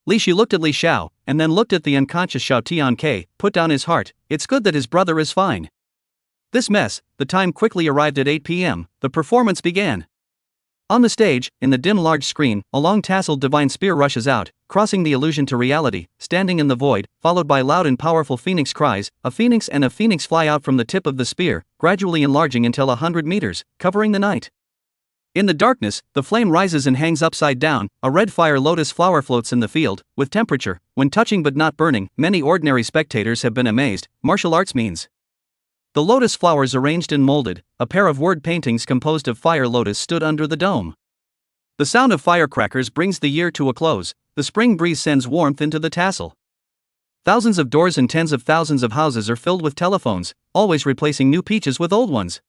Li Xi looked at Li Xiao, and then looked at the unconscious Xiao Tian K, put down his heart, it's good that his brother is fine. This mess, the time quickly arrived at 8 p.m., the performance began. On the stage, in the dim large screen, a long tasseled divine spear rushes out, crossing the illusion to reality, standing in the void, followed by loud and powerful phoenix cries. A phoenix and a phoenix fly out from the tip of the spear, gradually enlarging until 100 meters, covering the night. In the darkness, the flame rises and hangs upside down. A red fire lotus flower floats in the field, with temperature, when touching but not burning. Many ordinary spectators have been amazed. Martial arts means. The lotus flowers arranged and molded, a pair of word paintings composed of fire lotus stood under the dome. The sound of firecrackers brings the year to a close, the spring breeze sends warmth into the tassel. Thousands of doors and tens of thousands of houses are filled with telephones, always replacing new peaches with old ones.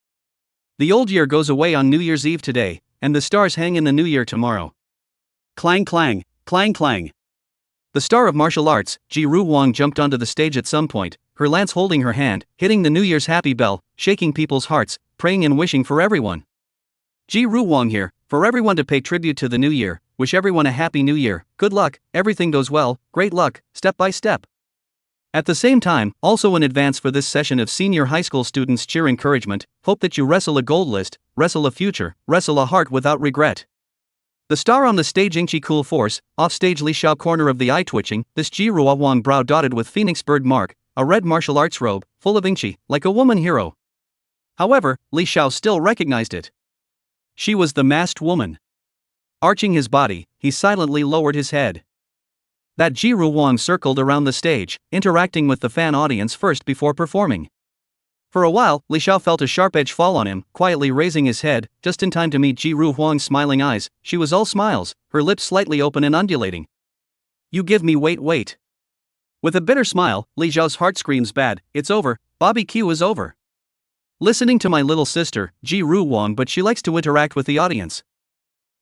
The old year goes away on New Year's Eve today, and the stars hang in the new year tomorrow. Clang clang, clang clang. The star of martial arts, Ji-Ru Wang jumped onto the stage at some point, her lance holding her hand, hitting the New Year's happy bell, shaking people's hearts, praying and wishing for everyone. Ji-Ru Wang here, for everyone to pay tribute to the new year, wish everyone a happy new year, good luck, everything goes well, great luck, step by step. At the same time, also in advance for this session of senior high school students cheer encouragement, hope that you wrestle a gold list, wrestle a future, wrestle a heart without regret. The star on the stage Ingchi cool force, offstage Li Xiao corner of the eye twitching, this Ji-Ru Wang brow dotted with phoenix bird mark, a red martial arts robe, full of Ingchi, like a woman hero. However, Li Xiao still recognized it. She was the masked woman. Arching his body, he silently lowered his head. That Ji-Ru Wang circled around the stage, interacting with the fan audience first before performing. For a while, Li Xiao felt a sharp edge fall on him, quietly raising his head, just in time to meet Ji-Ru Wang's smiling eyes. She was all smiles, her lips slightly open and undulating. You give me wait. With a bitter smile, Li Xiao's heart screams bad, it's over, Bobby Q is over. Listening to my little sister, Ji-Ru Wang, but she likes to interact with the audience.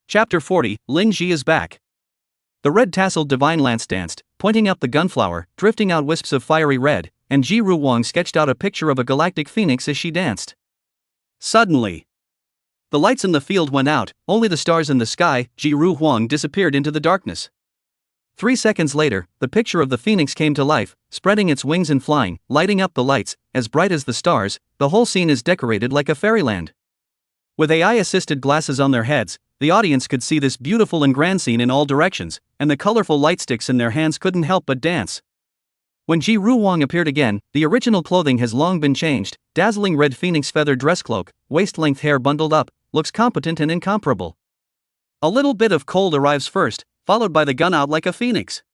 Chapter 40, Lin Ji is back. The red tasseled divine lance danced, pointing up the gunflower, drifting out wisps of fiery red, and Ji-Ru Wang sketched out a picture of a galactic phoenix as she danced. Suddenly, the lights in the field went out, only the stars in the sky. Ji-Ru Wang disappeared into the darkness. 3 seconds later, the picture of the phoenix came to life, spreading its wings and flying, lighting up the lights, as bright as the stars. The whole scene is decorated like a fairyland. With AI-assisted glasses on their heads, the audience could see this beautiful and grand scene in all directions, and the colorful lightsticks in their hands couldn't help but dance. When Ji-Ru Wang appeared again, the original clothing has long been changed, dazzling red phoenix feather dress cloak, waist-length hair bundled up, looks competent and incomparable. A little bit of cold arrives first, followed by the gun out like a phoenix.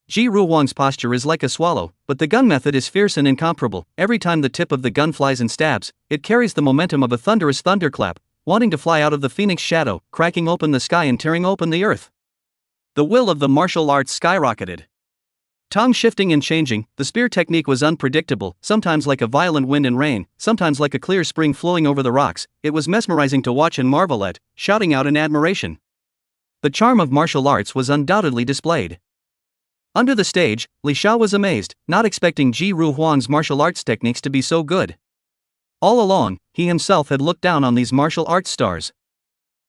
Ji-Ru Wang's posture is like a swallow, but the gun method is fierce and incomparable. Every time the tip of the gun flies and stabs, it carries the momentum of a thunderous thunderclap, wanting to fly out of the phoenix shadow, cracking open the sky and tearing open the earth. The will of the martial arts skyrocketed. Tongue shifting and changing, the spear technique was unpredictable, sometimes like a violent wind and rain, sometimes like a clear spring flowing over the rocks. It was mesmerizing to watch and marvel at, shouting out in admiration. The charm of martial arts was undoubtedly displayed. Under the stage, Li Xiao was amazed, not expecting Ji-Ru Wang's martial arts techniques to be so good. All along, he himself had looked down on these martial arts stars.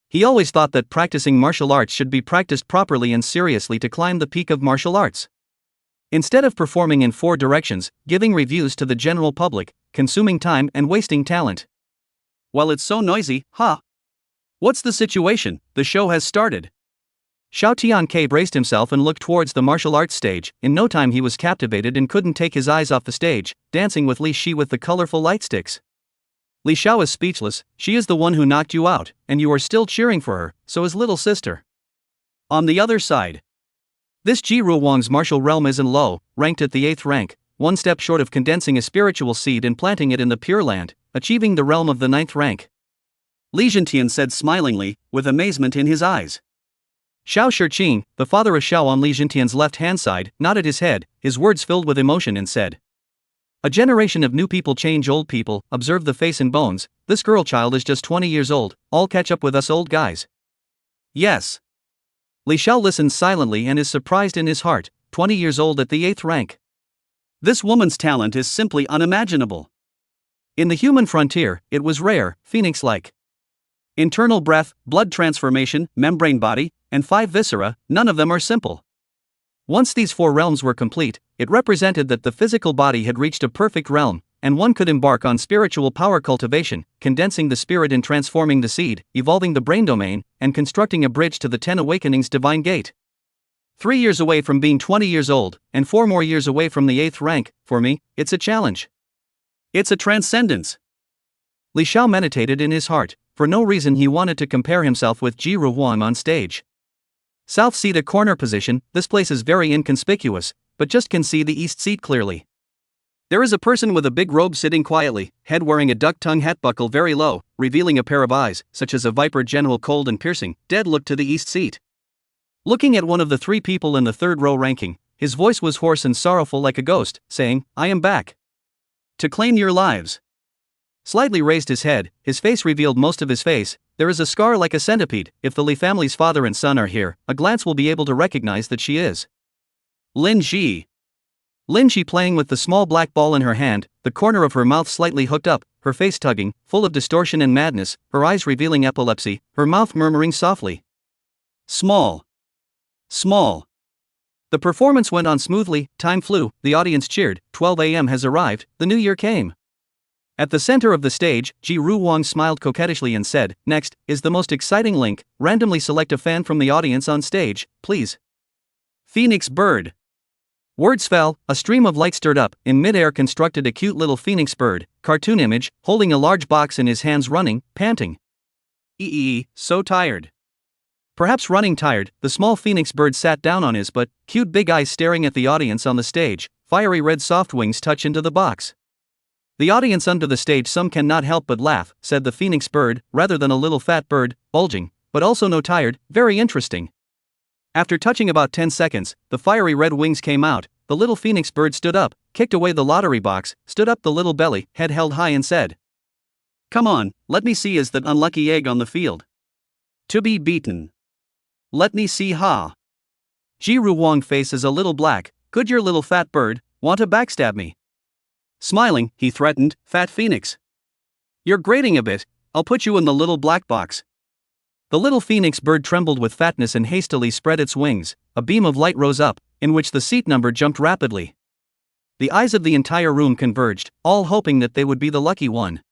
He always thought that practicing martial arts should be practiced properly and seriously to climb the peak of martial arts. Instead of performing in 4 directions, giving reviews to the general public, consuming time and wasting talent. Well, it's so noisy, huh? What's the situation? The show has started. Xiao Tianke braced himself and looked towards the martial arts stage. In no time he was captivated and couldn't take his eyes off the stage, dancing with Li Shi with the colorful light sticks. Li Xiao is speechless. She is the one who knocked you out, and you are still cheering for her, so is little sister. On the other side, this Ji Ruowang's martial realm isn't low, ranked at the 8th rank, one step short of condensing a spiritual seed and planting it in the Pure Land, achieving the realm of the 9th rank. Li Zhentian said smilingly, with amazement in his eyes. Xiao Shiqing, the father of Xiao on Li Zhentian's left-hand side, nodded his head, his words filled with emotion and said, "A generation of new people change old people, observe the face and bones, this girl child is just 20 years old, all catch up with us old guys." Yes. Li Xiao listens silently and is surprised in his heart, 20 years old at the 8th rank. This woman's talent is simply unimaginable. In the human frontier, it was rare, phoenix-like. Internal breath, blood transformation, membrane body, and 5 viscera, none of them are simple. Once these 4 realms were complete, it represented that the physical body had reached a perfect realm, and one could embark on spiritual power cultivation, condensing the spirit and transforming the seed, evolving the brain domain, and constructing a bridge to the 10 Awakenings divine gate. 3 years away from being 20 years old, and 4 more years away from the 8th rank, for me, it's a challenge. It's a transcendence. Li Xiao meditated in his heart. For no reason he wanted to compare himself with Ji Ruowang on stage. South seat a corner position, this place is very inconspicuous, but just can see the east seat clearly. There is a person with a big robe sitting quietly, head wearing a duck tongue hat buckle very low, revealing a pair of eyes, such as a viper general cold and piercing, dead look to the east seat. Looking at one of the 3 people in the 3rd row ranking, his voice was hoarse and sorrowful like a ghost, saying, "I am back to claim your lives." Slightly raised his head, his face revealed most of his face. There is a scar like a centipede. If the Li family's father and son are here, a glance will be able to recognize that she is Lin Ji. Lin Ji playing with the small black ball in her hand, the corner of her mouth slightly hooked up, her face tugging, full of distortion and madness, her eyes revealing epilepsy, her mouth murmuring softly. Small. Small. The performance went on smoothly, time flew, the audience cheered, 12 a.m. has arrived, the new year came. At the center of the stage, Ji Ruowang smiled coquettishly and said, "Next, is the most exciting link, randomly select a fan from the audience on stage, please." Phoenix bird. Words fell, a stream of light stirred up, in midair constructed a cute little phoenix bird, cartoon image, holding a large box in his hands running, panting. So tired. Perhaps running tired, the small phoenix bird sat down on his butt, cute big eyes staring at the audience on the stage, fiery red soft wings touch into the box. The audience under the stage some cannot help but laugh, said the phoenix bird, rather than a little fat bird, bulging, but also no tired, very interesting. After touching about 10 seconds, the fiery red wings came out, the little phoenix bird stood up, kicked away the lottery box, stood up the little belly, head held high and said, "Come on, let me see is that unlucky egg on the field. To be beaten. Let me see ha." Ji Ruowang face is a little black, "Could your little fat bird, want to backstab me?" Smiling, he threatened, "Fat phoenix. You're grating a bit, I'll put you in the little black box." The little phoenix bird trembled with fatness and hastily spread its wings. A beam of light rose up, in which the seat number jumped rapidly. The eyes of the entire room converged, all hoping that they would be the lucky one.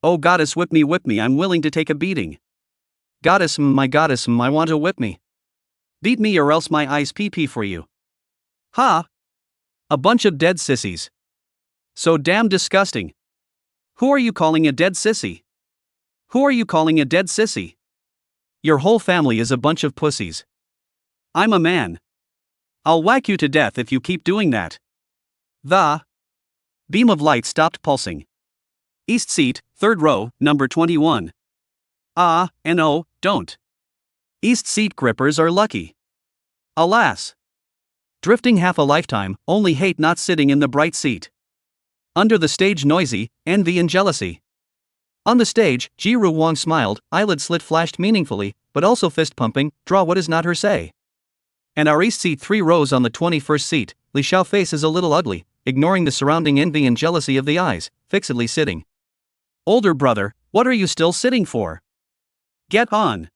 "Oh goddess, whip me, I'm willing to take a beating. Goddess, my goddess, I want to whip me. Beat me or else my eyes pee for you." Ha! A bunch of dead sissies. So damn disgusting. Who are you calling a dead sissy? Who are you calling a dead sissy? Your whole family is a bunch of pussies. I'm a man. I'll whack you to death if you keep doing that. The beam of light stopped pulsing. East seat, 3rd row, number 21. No, don't. East seat grippers are lucky. Alas. Drifting half a lifetime, only hate not sitting in the bright seat. Under the stage noisy, envy and jealousy. On the stage, Ji Ruowang smiled, eyelid slit flashed meaningfully, but also fist pumping, draw what is not her say. And our east seat 3 rows on the 21st seat, Li Xiao face is a little ugly, ignoring the surrounding envy and jealousy of the eyes, fixedly sitting. Older brother, what are you still sitting for? Get on.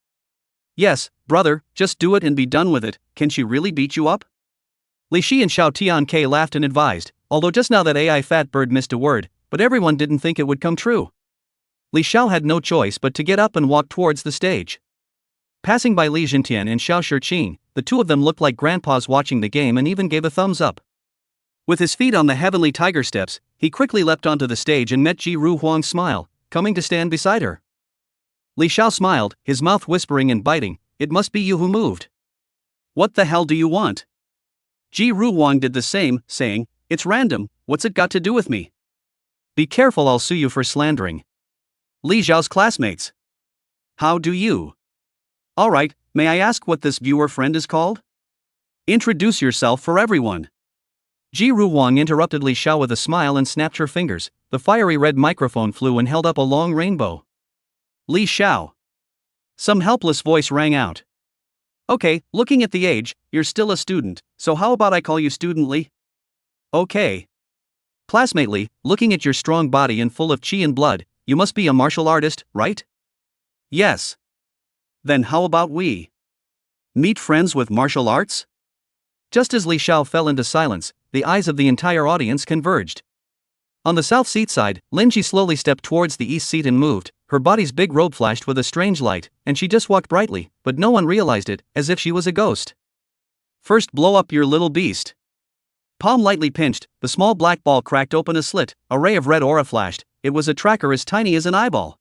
Yes, brother, just do it and be done with it. Can she really beat you up? Li Shi and Xiao Tianke laughed and advised, although just now that AI fat bird missed a word, but everyone didn't think it would come true. Li Xiao had no choice but to get up and walk towards the stage. Passing by Li Jintian and Xiao Shiqing, the two of them looked like grandpas watching the game and even gave a thumbs up. With his feet on the heavenly tiger steps, he quickly leapt onto the stage and met Ji Ru Huang's smile, coming to stand beside her. Li Xiao smiled, his mouth whispering and biting, "It must be you who moved. What the hell do you want?" Ji Ru Huang did the same, saying, "It's random, what's it got to do with me? Be careful, I'll sue you for slandering Li Xiao's classmates." "How do you?" "Alright, may I ask what this viewer friend is called? Introduce yourself for everyone." Ji Ru Huang interrupted Li Xiao with a smile and snapped her fingers. The fiery red microphone flew and held up a long rainbow. "Li Xiao." Some helpless voice rang out. "Okay, looking at the age, you're still a student, so how about I call you Student Li?" "Okay." "Classmate Li, looking at your strong body and full of chi and blood, you must be a martial artist, right?" "Yes." "Then how about we meet friends with martial arts?" Just as Li Xiao fell into silence, the eyes of the entire audience converged. On the south seat side, Lin Ji slowly stepped towards the east seat and moved. Her body's big robe flashed with a strange light, and she just walked brightly, but no one realized it, as if she was a ghost. "First blow up your little beast." Palm lightly pinched, the small black ball cracked open a slit, a ray of red aura flashed. It was a tracker as tiny as an eyeball.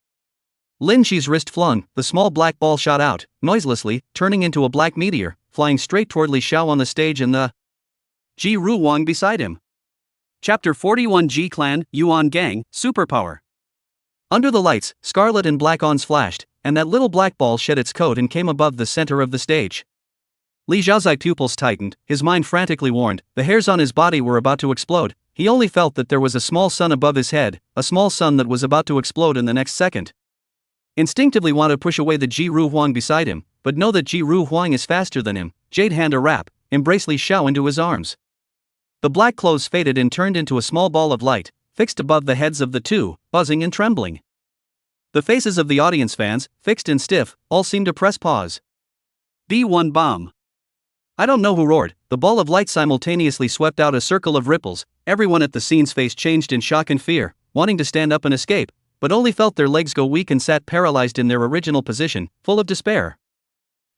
Lin Shi's wrist flung, the small black ball shot out, noiselessly, turning into a black meteor, flying straight toward Li Xiao on the stage and the Ji Ru Huang beside him. Chapter 41 Ji Clan, Yuan Gang, Superpower. Under the lights, scarlet and black ons flashed, and that little black ball shed its coat and came above the center of the stage. Li Xiao's eye pupils tightened, his mind frantically warned, the hairs on his body were about to explode. He only felt that there was a small sun above his head, a small sun that was about to explode in the next second. Instinctively want to push away the Ji Ru Huang beside him, but know that Ji Ru Huang is faster than him. Jade hand a wrap, embrace Li Xiao into his arms. The black clothes faded and turned into a small ball of light, fixed above the heads of the two, buzzing and trembling. The faces of the audience fans, fixed and stiff, all seemed to press pause. B1 bomb. I don't know who roared. The ball of light simultaneously swept out a circle of ripples. Everyone at the scene's face changed in shock and fear, wanting to stand up and escape, but only felt their legs go weak and sat paralyzed in their original position, full of despair.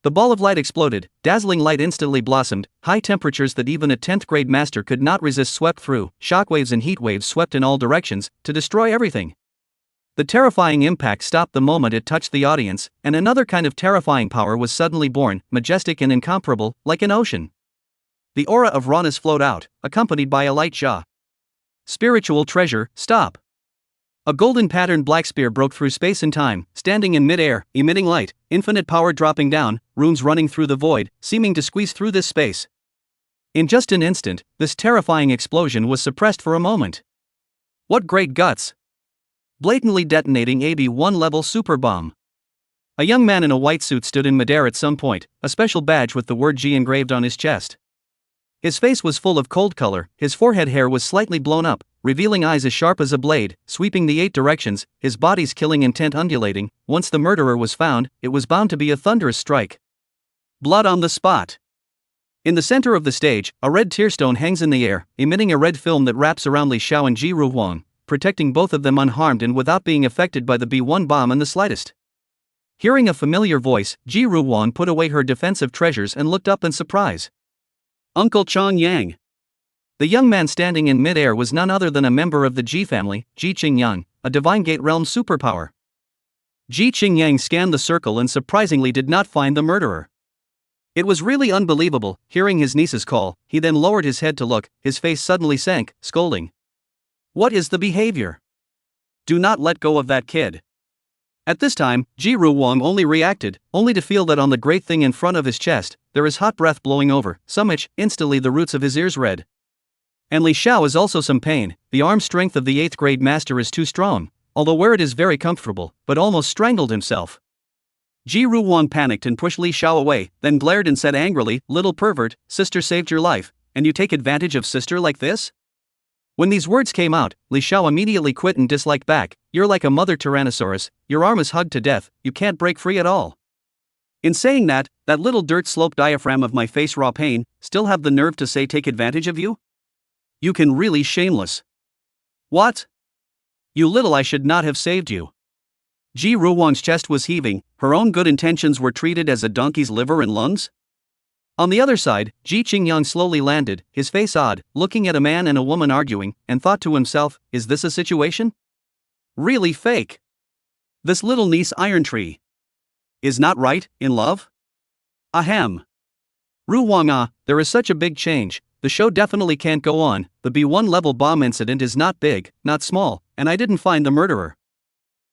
The ball of light exploded, dazzling light instantly blossomed, high temperatures that even a 10th grade master could not resist swept through, shockwaves and heat waves swept in all directions, to destroy everything. The terrifying impact stopped the moment it touched the audience, and another kind of terrifying power was suddenly born, majestic and incomparable, like an ocean. The aura of rawness flowed out, accompanied by a light Xia. Spiritual treasure, stop. A golden patterned black spear broke through space and time, standing in mid-air, emitting light, infinite power dropping down, runes running through the void, seeming to squeeze through this space. In just an instant, this terrifying explosion was suppressed for a moment. What great guts! Blatantly detonating AB-1 level super bomb. A young man in a white suit stood in midair at some point, a special badge with the word G engraved on his chest. His face was full of cold color, his forehead hair was slightly blown up, revealing eyes as sharp as a blade, sweeping the 8 directions, his body's killing intent undulating. Once the murderer was found, it was bound to be a thunderous strike. Blood on the spot. In the center of the stage, a red tearstone hangs in the air, emitting a red film that wraps around Li Xiao and Ji Ru Huang, protecting both of them unharmed and without being affected by the B1 bomb in the slightest. Hearing a familiar voice, Ji Ru Huang put away her defensive treasures and looked up in surprise. Uncle Chong Yang. The young man standing in mid-air was none other than a member of the Ji family, Ji Qingyang, a Divine Gate realm superpower. Ji Qingyang scanned the circle and surprisingly did not find the murderer. It was really unbelievable. Hearing his niece's call, he then lowered his head to look, his face suddenly sank, scolding. What is the behavior? Do not let go of that kid. At this time, Ji Ru Huang only reacted, only to feel that on the great thing in front of his chest, there is hot breath blowing over, some itch, instantly the roots of his ears red. And Li Xiao is also some pain. The arm strength of the 8th grade master is too strong, although where it is very comfortable, but almost strangled himself. Ji Ru Huang panicked and pushed Li Xiao away, then glared and said angrily, little pervert, sister saved your life, and you take advantage of sister like this? When these words came out, Li Xiao immediately quit and disliked back. You're like a mother Tyrannosaurus, your arm is hugged to death, you can't break free at all. In saying that little dirt-sloped diaphragm of my face raw pain, still have the nerve to say take advantage of you? You can really shameless. What? You little I should not have saved you. Ji Ruwang's chest was heaving, her own good intentions were treated as a donkey's liver and lungs? On the other side, Ji Qingyang slowly landed, his face odd, looking at a man and a woman arguing, and thought to himself, is this a situation? Really fake. This little niece iron tree. Is not right, in love? Ahem. Ruwang there is such a big change, the show definitely can't go on, the B1 level bomb incident is not big, not small, and I didn't find the murderer.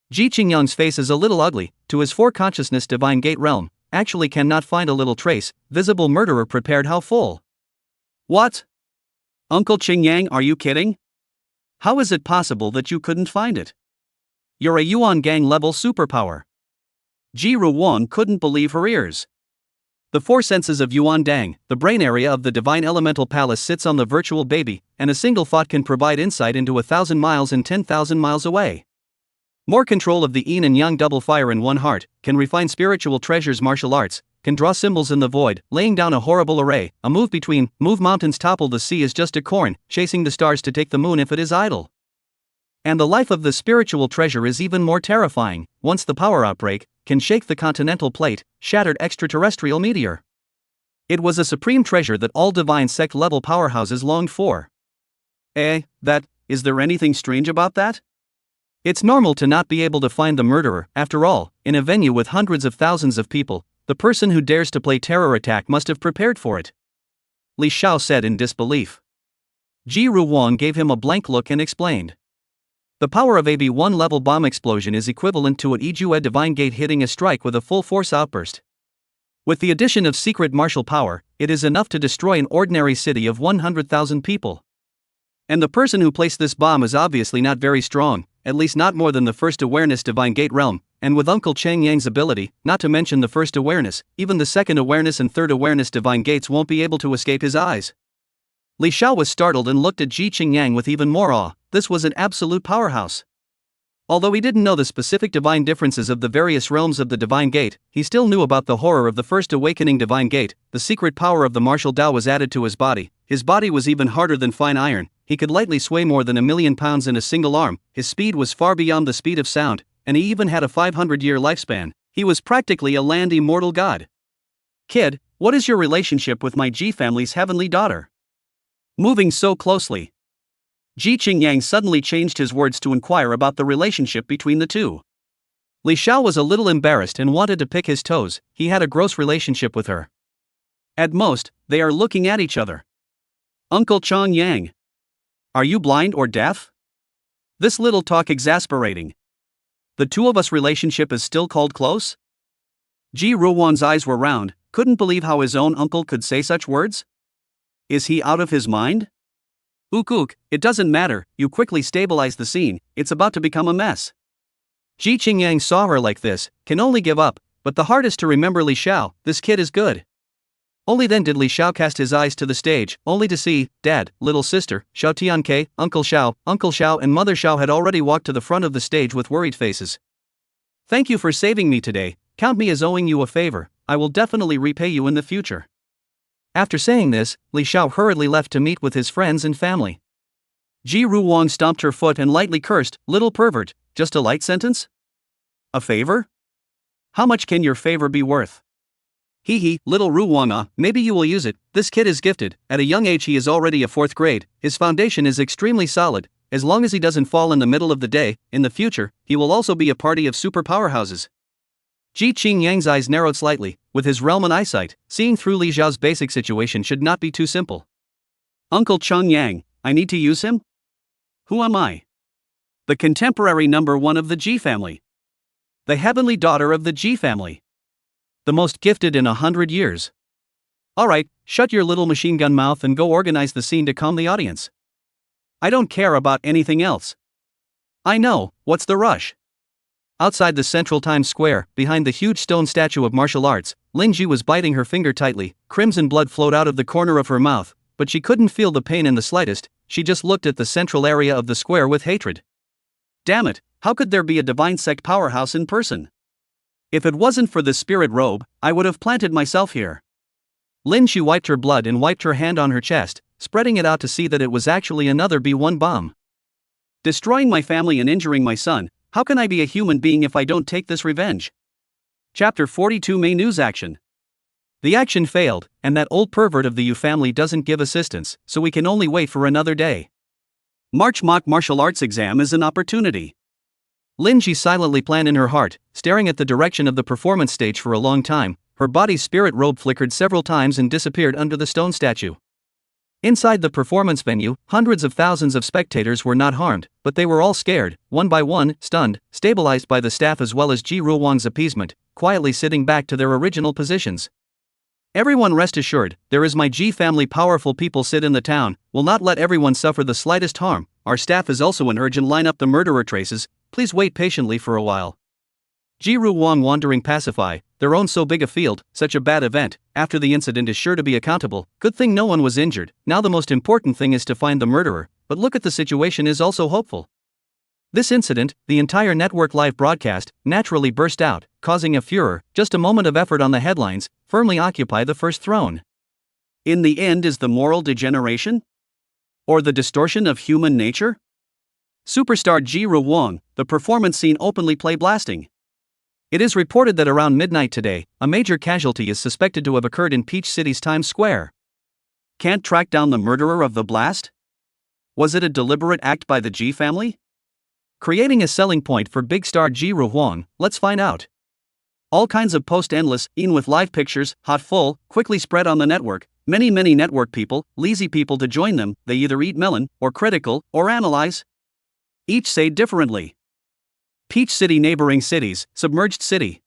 Ji Qingyang's face is a little ugly, to his foreconsciousness divine gate realm, actually cannot find a little trace, visible murderer prepared how full. What? Uncle Qingyang, are you kidding? How is it possible that you couldn't find it? You're a Yuan gang level superpower. Ji Ruwan couldn't believe her ears. The four senses of Yuan Dang, the brain area of the divine elemental palace sits on the virtual baby, and a single thought can provide insight into 1,000 miles and 10,000 miles away. More control of the yin and yang double fire in one heart, can refine spiritual treasures martial arts, can draw symbols in the void, laying down a horrible array, a move between, move mountains topple the sea is just a corn, chasing the stars to take the moon if it is idle. And the life of the spiritual treasure is even more terrifying, once the power outbreak, can shake the continental plate, shattered extraterrestrial meteor. It was a supreme treasure that all divine sect level powerhouses longed for. Is there anything strange about that? It's normal to not be able to find the murderer, after all, in a venue with hundreds of thousands of people, the person who dares to play terror attack must have prepared for it. Li Xiao said in disbelief. Ji Ruwang gave him a blank look and explained. The power of a B1 level bomb explosion is equivalent to an Ijue divine gate hitting a strike with a full force outburst. With the addition of secret martial power, it is enough to destroy an ordinary city of 100,000 people. And the person who placed this bomb is obviously not very strong, at least not more than the first awareness divine gate realm, and with Uncle Cheng Yang's ability, not to mention the first awareness, even the second awareness and third awareness divine gates won't be able to escape his eyes. Li Xiao was startled and looked at Ji Qingyang with even more awe. This was an absolute powerhouse. Although he didn't know the specific divine differences of the various realms of the divine gate, he still knew about the horror of the first awakening divine gate. The secret power of the martial Tao was added to his body. His body was even harder than fine iron, he could lightly sway more than 1,000,000 pounds in a single arm, his speed was far beyond the speed of sound, and he even had a 500-year lifespan. He was practically a land immortal god. Kid, what is your relationship with my Ji family's heavenly daughter? Moving so closely. Ji Qingyang suddenly changed his words to inquire about the relationship between the two. Li Xiao was a little embarrassed and wanted to pick his toes, he had a gross relationship with her. At most, they are looking at each other. Uncle Chong Yang. Are you blind or deaf? This little talk exasperating. The two of us relationship is still called close? Ji Ruwan's eyes were round, couldn't believe how his own uncle could say such words. Is he out of his mind? Ook, it doesn't matter, you quickly stabilize the scene, it's about to become a mess. Ji Qingyang saw her like this, can only give up, but the hardest to remember Li Xiao, this kid is good. Only then did Li Xiao cast his eyes to the stage, only to see, Dad, little sister, Xiao Tianke, Uncle Xiao and Mother Xiao had already walked to the front of the stage with worried faces. Thank you for saving me today, count me as owing you a favor, I will definitely repay you in the future. After saying this, Li Xiao hurriedly left to meet with his friends and family. Ji Ruwang stomped her foot and lightly cursed, little pervert, just a light sentence? A favor? How much can your favor be worth? Hee, little Ruwang, maybe you will use it, this kid is gifted, at a young age he is already a 4th grade, his foundation is extremely solid, as long as he doesn't fall in the middle of the day, in the future, he will also be a party of super powerhouses. Ji Qingyang's eyes narrowed slightly, with his realm and eyesight, seeing through Li Xiao's basic situation should not be too simple. Uncle Cheng Yang, I need to use him? Who am I? The contemporary number 1 of the Ji family. The heavenly daughter of the Ji family. The most gifted in 100 years. Alright, shut your little machine gun mouth and go organize the scene to calm the audience. I don't care about anything else. I know, what's the rush? Outside the central Times Square, behind the huge stone statue of martial arts, Ling Ji was biting her finger tightly, crimson blood flowed out of the corner of her mouth, but but she couldn't feel the pain in the slightest, she just looked at the central area of the square with hatred. Damn it, how could there be a divine sect powerhouse in person? If it wasn't for this spirit robe, I would have planted myself here. She wiped her blood and wiped her hand on her chest, spreading it out to see that it was actually another B1 bomb. Destroying my family and injuring my son, how can I be a human being if I don't take this revenge? Chapter 42 May News Action. The action failed, and that old pervert of the Yu family doesn't give assistance, so we can only wait for another day. March mock martial arts exam is an opportunity. Ji silently planned in her heart, staring at the direction of the performance stage for a long time. Her body's spirit robe flickered several times and disappeared under the stone statue. Inside the performance venue, hundreds of thousands of spectators were not harmed, but they were all scared, one by one, stunned, stabilized by the staff as well as Ji Ruwang's appeasement, quietly sitting back to their original positions. Everyone rest assured, there is my Ji family powerful people sit in the town, will not let everyone suffer the slightest harm. Our staff is also in urgent line up the murderer traces, please wait patiently for a while. Ji Ruwang wandering pacify, their own so big a field, such a bad event, after the incident is sure to be accountable, good thing no one was injured, now the most important thing is to find the murderer, but look at the situation is also hopeful. This incident, the entire network live broadcast, naturally burst out, causing a furor, just a moment of effort on the headlines, firmly occupy the first throne. In the end is the moral degeneration? Or the distortion of human nature? Superstar Ji Ruwang, the performance scene openly play blasting. It is reported that around midnight today, a major casualty is suspected to have occurred in Peach City's Times Square. Can't track down the murderer of the blast? Was it a deliberate act by the Ji family? Creating a selling point for big star Ji Ruwang, let's find out. All kinds of post endless, in with live pictures, hot full, quickly spread on the network, many network people, lazy people to join them, they either eat melon, or critical, or analyze. Each say differently. Peach City neighboring cities, submerged city.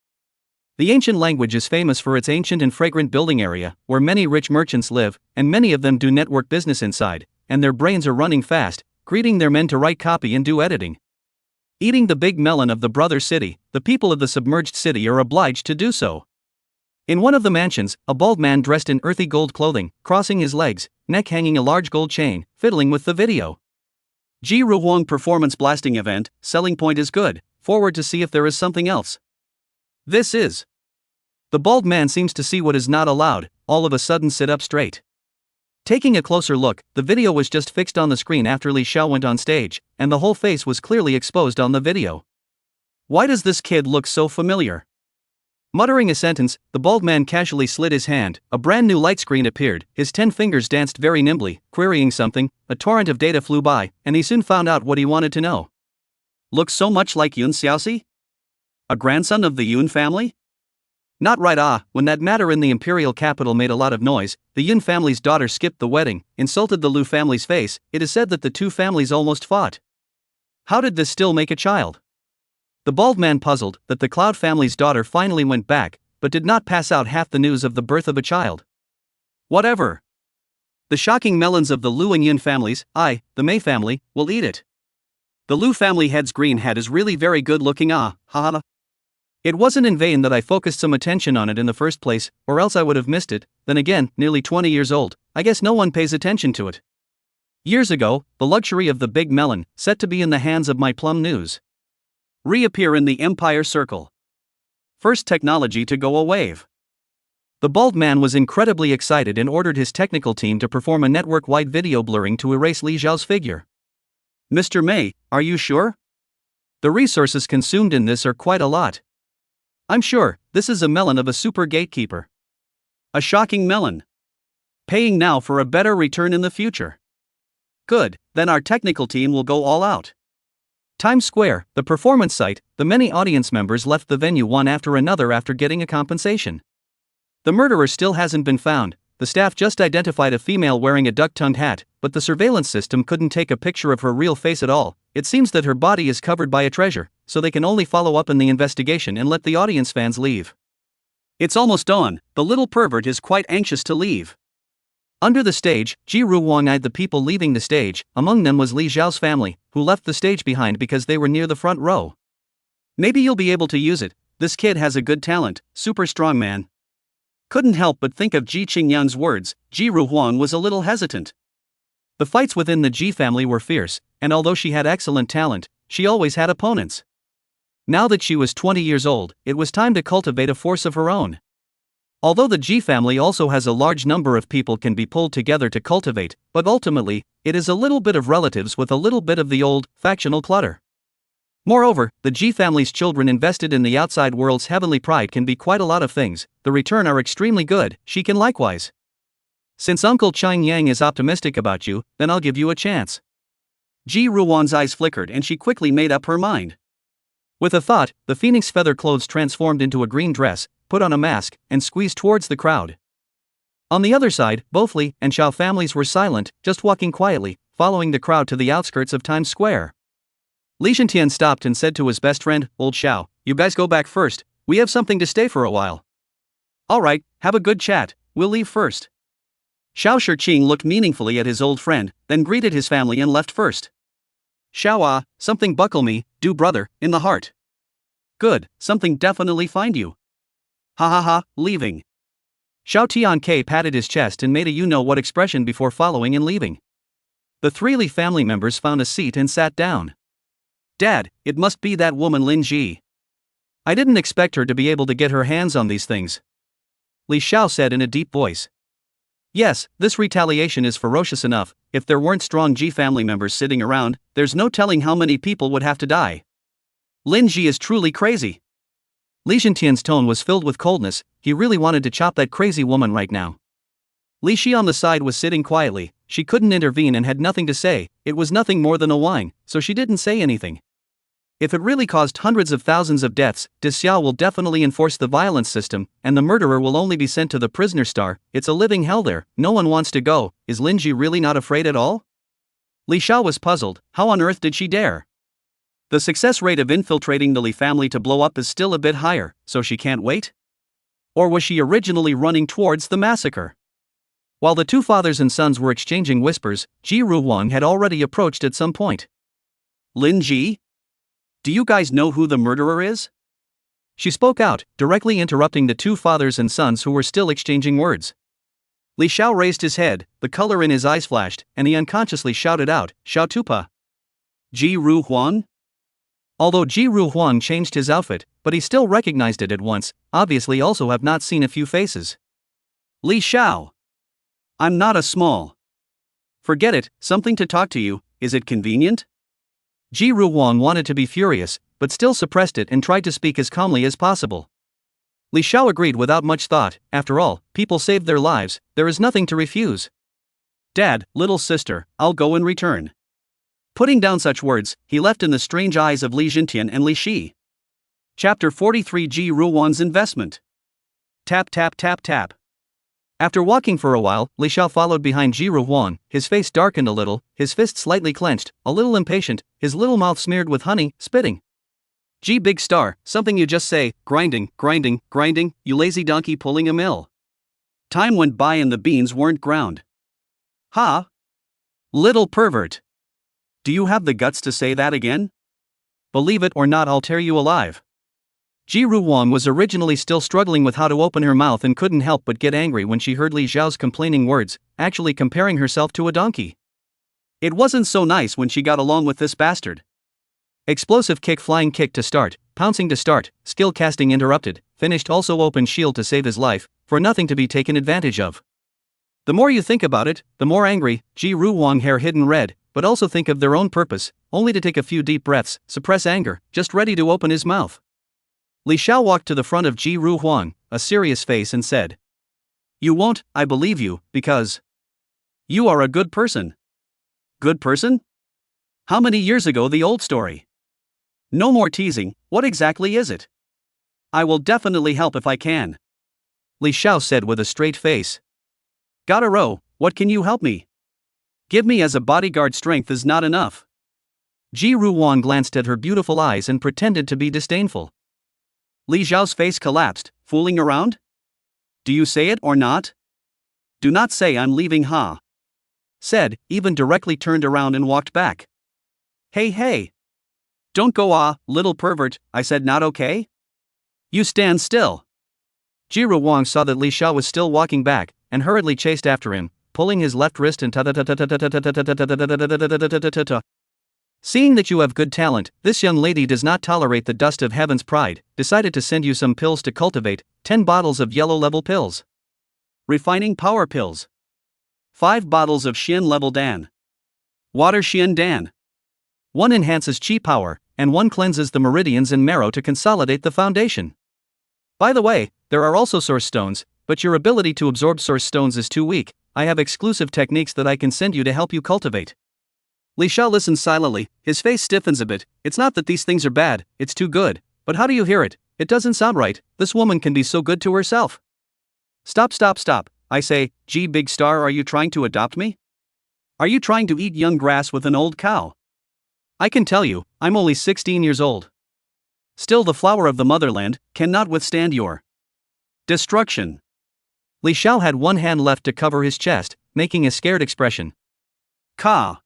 The ancient language is famous for its ancient and fragrant building area, where many rich merchants live, and many of them do network business inside, and their brains are running fast, greeting their men to write copy and do editing. Eating the big melon of the brother city, the people of the submerged city are obliged to do so. In one of the mansions, a bald man dressed in earthy gold clothing, crossing his legs, neck hanging a large gold chain, fiddling with the video. Ji Ruwang performance blasting event, selling point is good, forward to see if there is something else. This is. The bald man seems to see what is not allowed, all of a sudden sit up straight. Taking a closer look, the video was just fixed on the screen after Xiao went on stage, and the whole face was clearly exposed on the video. Why does this kid look so familiar? Muttering a sentence, the bald man casually slid his hand, a brand new light screen appeared, his 10 fingers danced very nimbly, querying something, a torrent of data flew by, and he soon found out what he wanted to know. Looks so much like Yun Xiaoxi? A grandson of the Yun family? Not right. When that matter in the imperial capital made a lot of noise, the Yun family's daughter skipped the wedding, insulted the Lu family's face, it is said that the two families almost fought. How did this still make a child? The bald man puzzled that the Cloud family's daughter finally went back, but did not pass out half the news of the birth of a child. Whatever. The shocking melons of the Lu and Yun families, the Mei family, will eat it. The Lu family head's green hat is really very good looking. Haha. It wasn't in vain that I focused some attention on it in the first place, or else I would have missed it. Then again, nearly 20 years old, I guess no one pays attention to it. Years ago, the luxury of the big melon, set to be in the hands of my Plum News. Reappear in the Empire Circle. First technology to go a wave. The bald man was incredibly excited and ordered his technical team to perform a network-wide video blurring to erase Li Xiao's figure. Mr. May, are you sure? The resources consumed in this are quite a lot. I'm sure, this is a melon of a super gatekeeper. A shocking melon. Paying now for a better return in the future. Good, then our technical team will go all out. Times Square, the performance site, the many audience members left the venue one after another after getting a compensation. The murderer still hasn't been found. The staff just identified a female wearing a duck-tongued hat, but the surveillance system couldn't take a picture of her real face at all. It seems that her body is covered by a treasure, so they can only follow up in the investigation and let the audience fans leave. It's almost dawn, the little pervert is quite anxious to leave. Under the stage, Ji Ruwang eyed the people leaving the stage, among them was Li Xiao's family, who left the stage behind because they were near the front row. Maybe you'll be able to use it, this kid has a good talent, super strong man. Couldn't help but think of Ji Qingyan's words. Ji Ruhuan was a little hesitant. The fights within the Ji family were fierce, and although she had excellent talent, she always had opponents. Now that she was 20 years old, it was time to cultivate a force of her own. Although the Ji family also has a large number of people can be pulled together to cultivate, but ultimately, it is a little bit of relatives with a little bit of the old, factional clutter. Moreover, the Ji family's children invested in the outside world's heavenly pride can be quite a lot of things, the return are extremely good, she can likewise. Since Uncle Chang Yang is optimistic about you, then I'll give you a chance. Ji Ruwan's eyes flickered and she quickly made up her mind. With a thought, the phoenix feather clothes transformed into a green dress, put on a mask, and squeezed towards the crowd. On the other side, both Li and Xiao families were silent, just walking quietly, following the crowd to the outskirts of Times Square. Li Zhentian stopped and said to his best friend, "Old Xiao, you guys go back first, we have something to stay for a while." "Alright, have a good chat, we'll leave first." Xiao Shiqing looked meaningfully at his old friend, then greeted his family and left first. "Xiao something buckle me, do brother, in the heart." "Good, something definitely find you." "Ha ha ha, leaving." Xiao Tianke patted his chest and made a you-know-what expression before following and leaving. The three Li family members found a seat and sat down. "Dad, it must be that woman Lin Ji. I didn't expect her to be able to get her hands on these things," Li Xiao said in a deep voice. "Yes, this retaliation is ferocious enough. If there weren't strong Ji family members sitting around, there's no telling how many people would have to die. Lin Ji is truly crazy." Li Zhentian's tone was filled with coldness, he really wanted to chop that crazy woman right now. Li Shi on the side was sitting quietly, she couldn't intervene and had nothing to say, it was nothing more than a whine, so she didn't say anything. If it really caused hundreds of thousands of deaths, Xiao will definitely enforce the violence system, and the murderer will only be sent to the prisoner star. It's a living hell there, no one wants to go. Is Lin Ji really not afraid at all? Li Xiao was puzzled, how on earth did she dare? The success rate of infiltrating the Li family to blow up is still a bit higher, so she can't wait? Or was she originally running towards the massacre? While the two fathers and sons were exchanging whispers, Ji Ruhuan had already approached at some point. "Lin Ji? Do you guys know who the murderer is?" She spoke out, directly interrupting the two fathers and sons who were still exchanging words. Li Xiao raised his head, the color in his eyes flashed, and he unconsciously shouted out, "Xiao Tupa." "Ji Ruhuan?" Although Ji Ruhuan changed his outfit, but he still recognized it at once, obviously also have not seen a few faces. "Li Xiao. I'm not a small. Forget it, something to talk to you, is it convenient?" Ji Ruhuan wanted to be furious, but still suppressed it and tried to speak as calmly as possible. Li Xiao agreed without much thought, after all, people saved their lives, there is nothing to refuse. "Dad, little sister, I'll go and return." Putting down such words, he left in the strange eyes of Li Zhentian and Li Shi. Chapter 43 Ji Ruhuan's Investment. Tap tap tap tap. After walking for a while, Li Xiao followed behind Ji Ruhuan, his face darkened a little, his fist slightly clenched, a little impatient, his little mouth smeared with honey, spitting. "Ji big star, something you just say, grinding, grinding, grinding, you lazy donkey pulling a mill." Time went by and the beans weren't ground. "Ha? Little pervert. Do you have the guts to say that again? Believe it or not, I'll tear you alive." Ji Ruhuan was originally still struggling with how to open her mouth and couldn't help but get angry when she heard Li Xiao's complaining words, actually comparing herself to a donkey. It wasn't so nice when she got along with this bastard. Explosive kick, flying kick to start, pouncing to start, skill casting interrupted, finished also open shield to save his life, for nothing to be taken advantage of. The more you think about it, the more angry, Ji Ruhuan hair hidden red, but also think of their own purpose, only to take a few deep breaths, suppress anger, just ready to open his mouth. Li Xiao walked to the front of Ji Ruhuan, a serious face, and said, "You won't, I believe you, because you are a good person." "Good person? How many years ago the old story? No more teasing, what exactly is it?" "I will definitely help if I can," Li Xiao said with a straight face. "Gotta row, what can you help me? Give me as a bodyguard, strength is not enough." Ji Ruhuan glanced at her beautiful eyes and pretended to be disdainful. Li Xiao's face collapsed, "Fooling around? Do you say it or not? Do not say I'm leaving, ha," said, even directly turned around and walked back. "Hey hey! Don't go, little pervert, I said not okay? You stand still." Wang saw that Li Xiao was still walking back, and hurriedly chased after him, pulling his left wrist and Seeing that you have good talent, this young lady does not tolerate the dust of heaven's pride, decided to send you some pills to cultivate, 10 bottles of yellow level pills. Refining power pills. 5 bottles of Xian level Dan. Water Xian Dan. 1 enhances chi power, and 1 cleanses the meridians and marrow to consolidate the foundation. By the way, there are also source stones, but your ability to absorb source stones is too weak. I have exclusive techniques that I can send you to help you cultivate. Li Xiao listens silently, his face stiffens a bit. It's not that these things are bad, it's too good. But how do you hear it? It doesn't sound right. This woman can be so good to herself. Stop. I say, gee big star, are you trying to adopt me? Are you trying to eat young grass with an old cow? I can tell you, I'm only 16 years old. Still the flower of the motherland, cannot withstand your destruction. Li Xiao had one hand left to cover his chest, making a scared expression. Ka.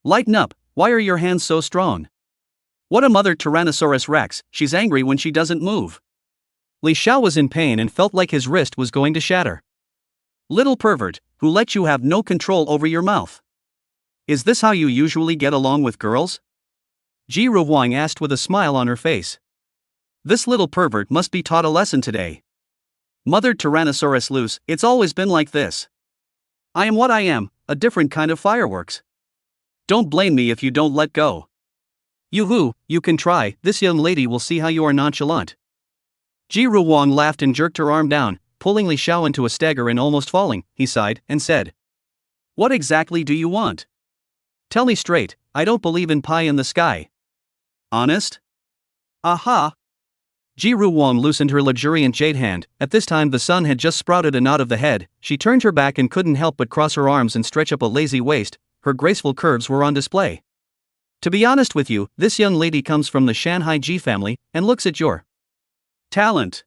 Lighten up, why are your hands so strong? What a mother Tyrannosaurus Rex, she's angry when she doesn't move. Li Xiao was in pain and felt like his wrist was going to shatter. Little pervert, who let you have no control over your mouth? Is this how you usually get along with girls? Wang asked with a smile on her face. This little pervert must be taught a lesson today. Mother Tyrannosaurus loose, it's always been like this. I am what I am, a different kind of fireworks. Don't blame me if you don't let go. Yoo-hoo, you can try, this young lady will see how you are nonchalant. Wang laughed and jerked her arm down, pulling Li Xiao into a stagger and almost falling. He sighed and said, what exactly do you want? Tell me straight, I don't believe in pie in the sky. Honest? Aha! Wang loosened her luxuriant jade hand. At this time the sun had just sprouted a knot of the head. She turned her back and couldn't help but cross her arms and stretch up a lazy waist. Her graceful curves were on display. To be honest with you, this young lady comes from the Shanghai Ji family, and looks at your talent.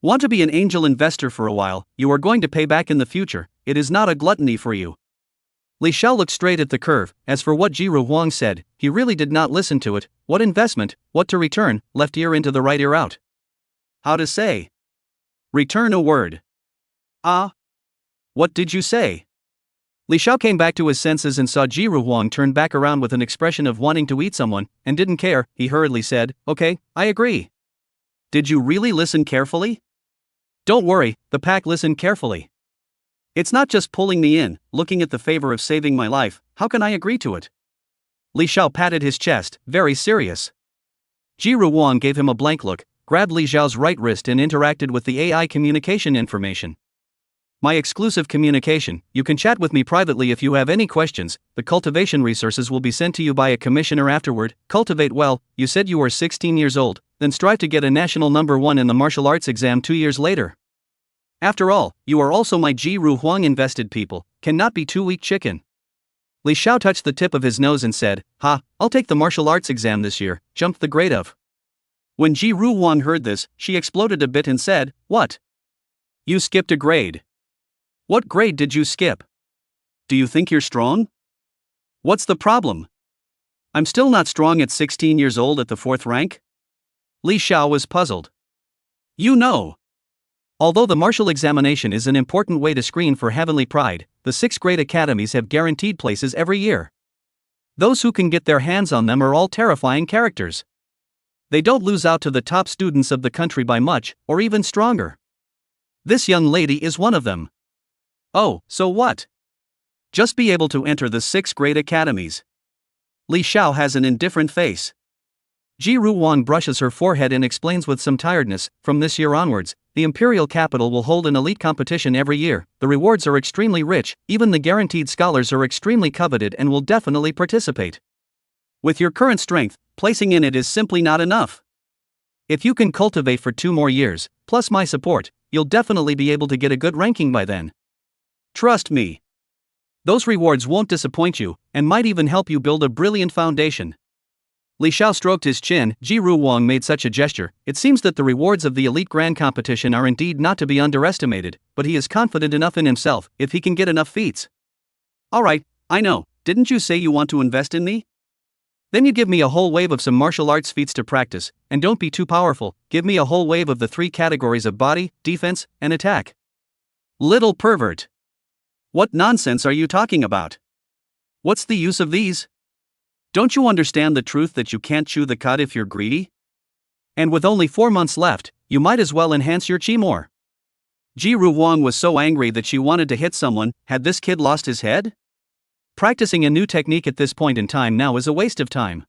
Want to be an angel investor for a while, you are going to pay back in the future, it is not a gluttony for you. Li Xiao looked straight at the curve. As for what Wang said, he really did not listen to it. What investment, what to return, left ear into the right ear out. How to say? Return a word. Ah? What did you say? Li Xiao came back to his senses and saw Wang turn back around with an expression of wanting to eat someone, and didn't care. He hurriedly said, okay, I agree. Did you really listen carefully? Don't worry, the pack listened carefully. It's not just pulling me in, looking at the favor of saving my life, how can I agree to it? Li Xiao patted his chest, very serious. Wang gave him a blank look, grabbed Li Xiao's right wrist and interacted with the AI communication information. My exclusive communication, you can chat with me privately if you have any questions, the cultivation resources will be sent to you by a commissioner afterward. Cultivate well, you said you were 16 years old, then strive to get a national number 1 in the martial arts exam 2 years later. After all, you are also my Wang invested people, cannot be too weak chicken. Li Xiao touched the tip of his nose and said, ha, I'll take the martial arts exam this year, jumped the grade of. When Wang heard this, she exploded a bit and said, what? You skipped a grade. What grade did you skip? Do you think you're strong? What's the problem? I'm still not strong at 16 years old at the 4th rank? Li Xiao was puzzled. You know. Although the martial examination is an important way to screen for heavenly pride, the 6th grade academies have guaranteed places every year. Those who can get their hands on them are all terrifying characters. They don't lose out to the top students of the country by much, or even stronger. This young lady is one of them. Oh, so what? Just be able to enter the 6th grade academies. Li Xiao has an indifferent face. Wang brushes her forehead and explains with some tiredness, from this year onwards, the imperial capital will hold an elite competition every year. The rewards are extremely rich, even the guaranteed scholars are extremely coveted and will definitely participate. With your current strength, placing in it is simply not enough. If you can cultivate for 2 more years, plus my support, you'll definitely be able to get a good ranking by then. Trust me. Those rewards won't disappoint you, and might even help you build a brilliant foundation. Li Xiao stroked his chin. Wang made such a gesture. It seems that the rewards of the elite grand competition are indeed not to be underestimated, but he is confident enough in himself, if he can get enough feats. Alright, I know, didn't you say you want to invest in me? Then you give me a whole wave of some martial arts feats to practice, and don't be too powerful, give me a whole wave of the 3 categories of body, defense, and attack. Little pervert. What nonsense are you talking about? What's the use of these? Don't you understand the truth that you can't chew the cud if you're greedy? And with only 4 months left, you might as well enhance your chi more. Wang was so angry that she wanted to hit someone. Had this kid lost his head? Practicing a new technique at this point in time now is a waste of time.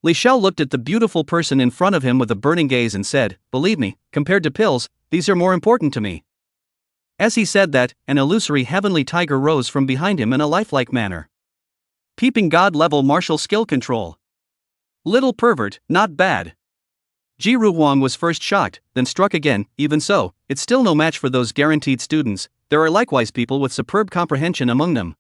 Xiao looked at the beautiful person in front of him with a burning gaze and said, "Believe me, compared to pills, these are more important to me." As he said that, an illusory heavenly tiger rose from behind him in a lifelike manner. Peeping god-level martial skill control. Little pervert, not bad. Wang was first shocked, then struck again. Even so, it's still no match for those guaranteed students. There are likewise people with superb comprehension among them.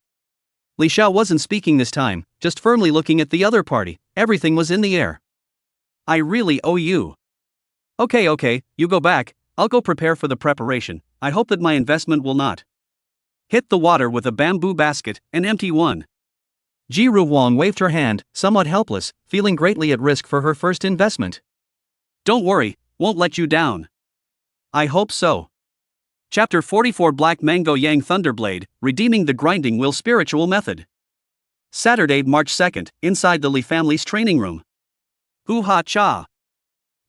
Xiao wasn't speaking this time, just firmly looking at the other party. Everything was in the air. "I really owe you." Okay, you go back, I'll go prepare for the preparation. I hope that my investment will not hit the water with a bamboo basket, an empty one. Wang waved her hand, somewhat helpless, feeling greatly at risk for her first investment. "Don't worry, won't let you down." "I hope so." Chapter 44 Black Mango Yang Thunderblade, Redeeming the Grinding Wheel Spiritual Method. Saturday, March 2nd, inside the Li family's training room. Hoo-ha-cha.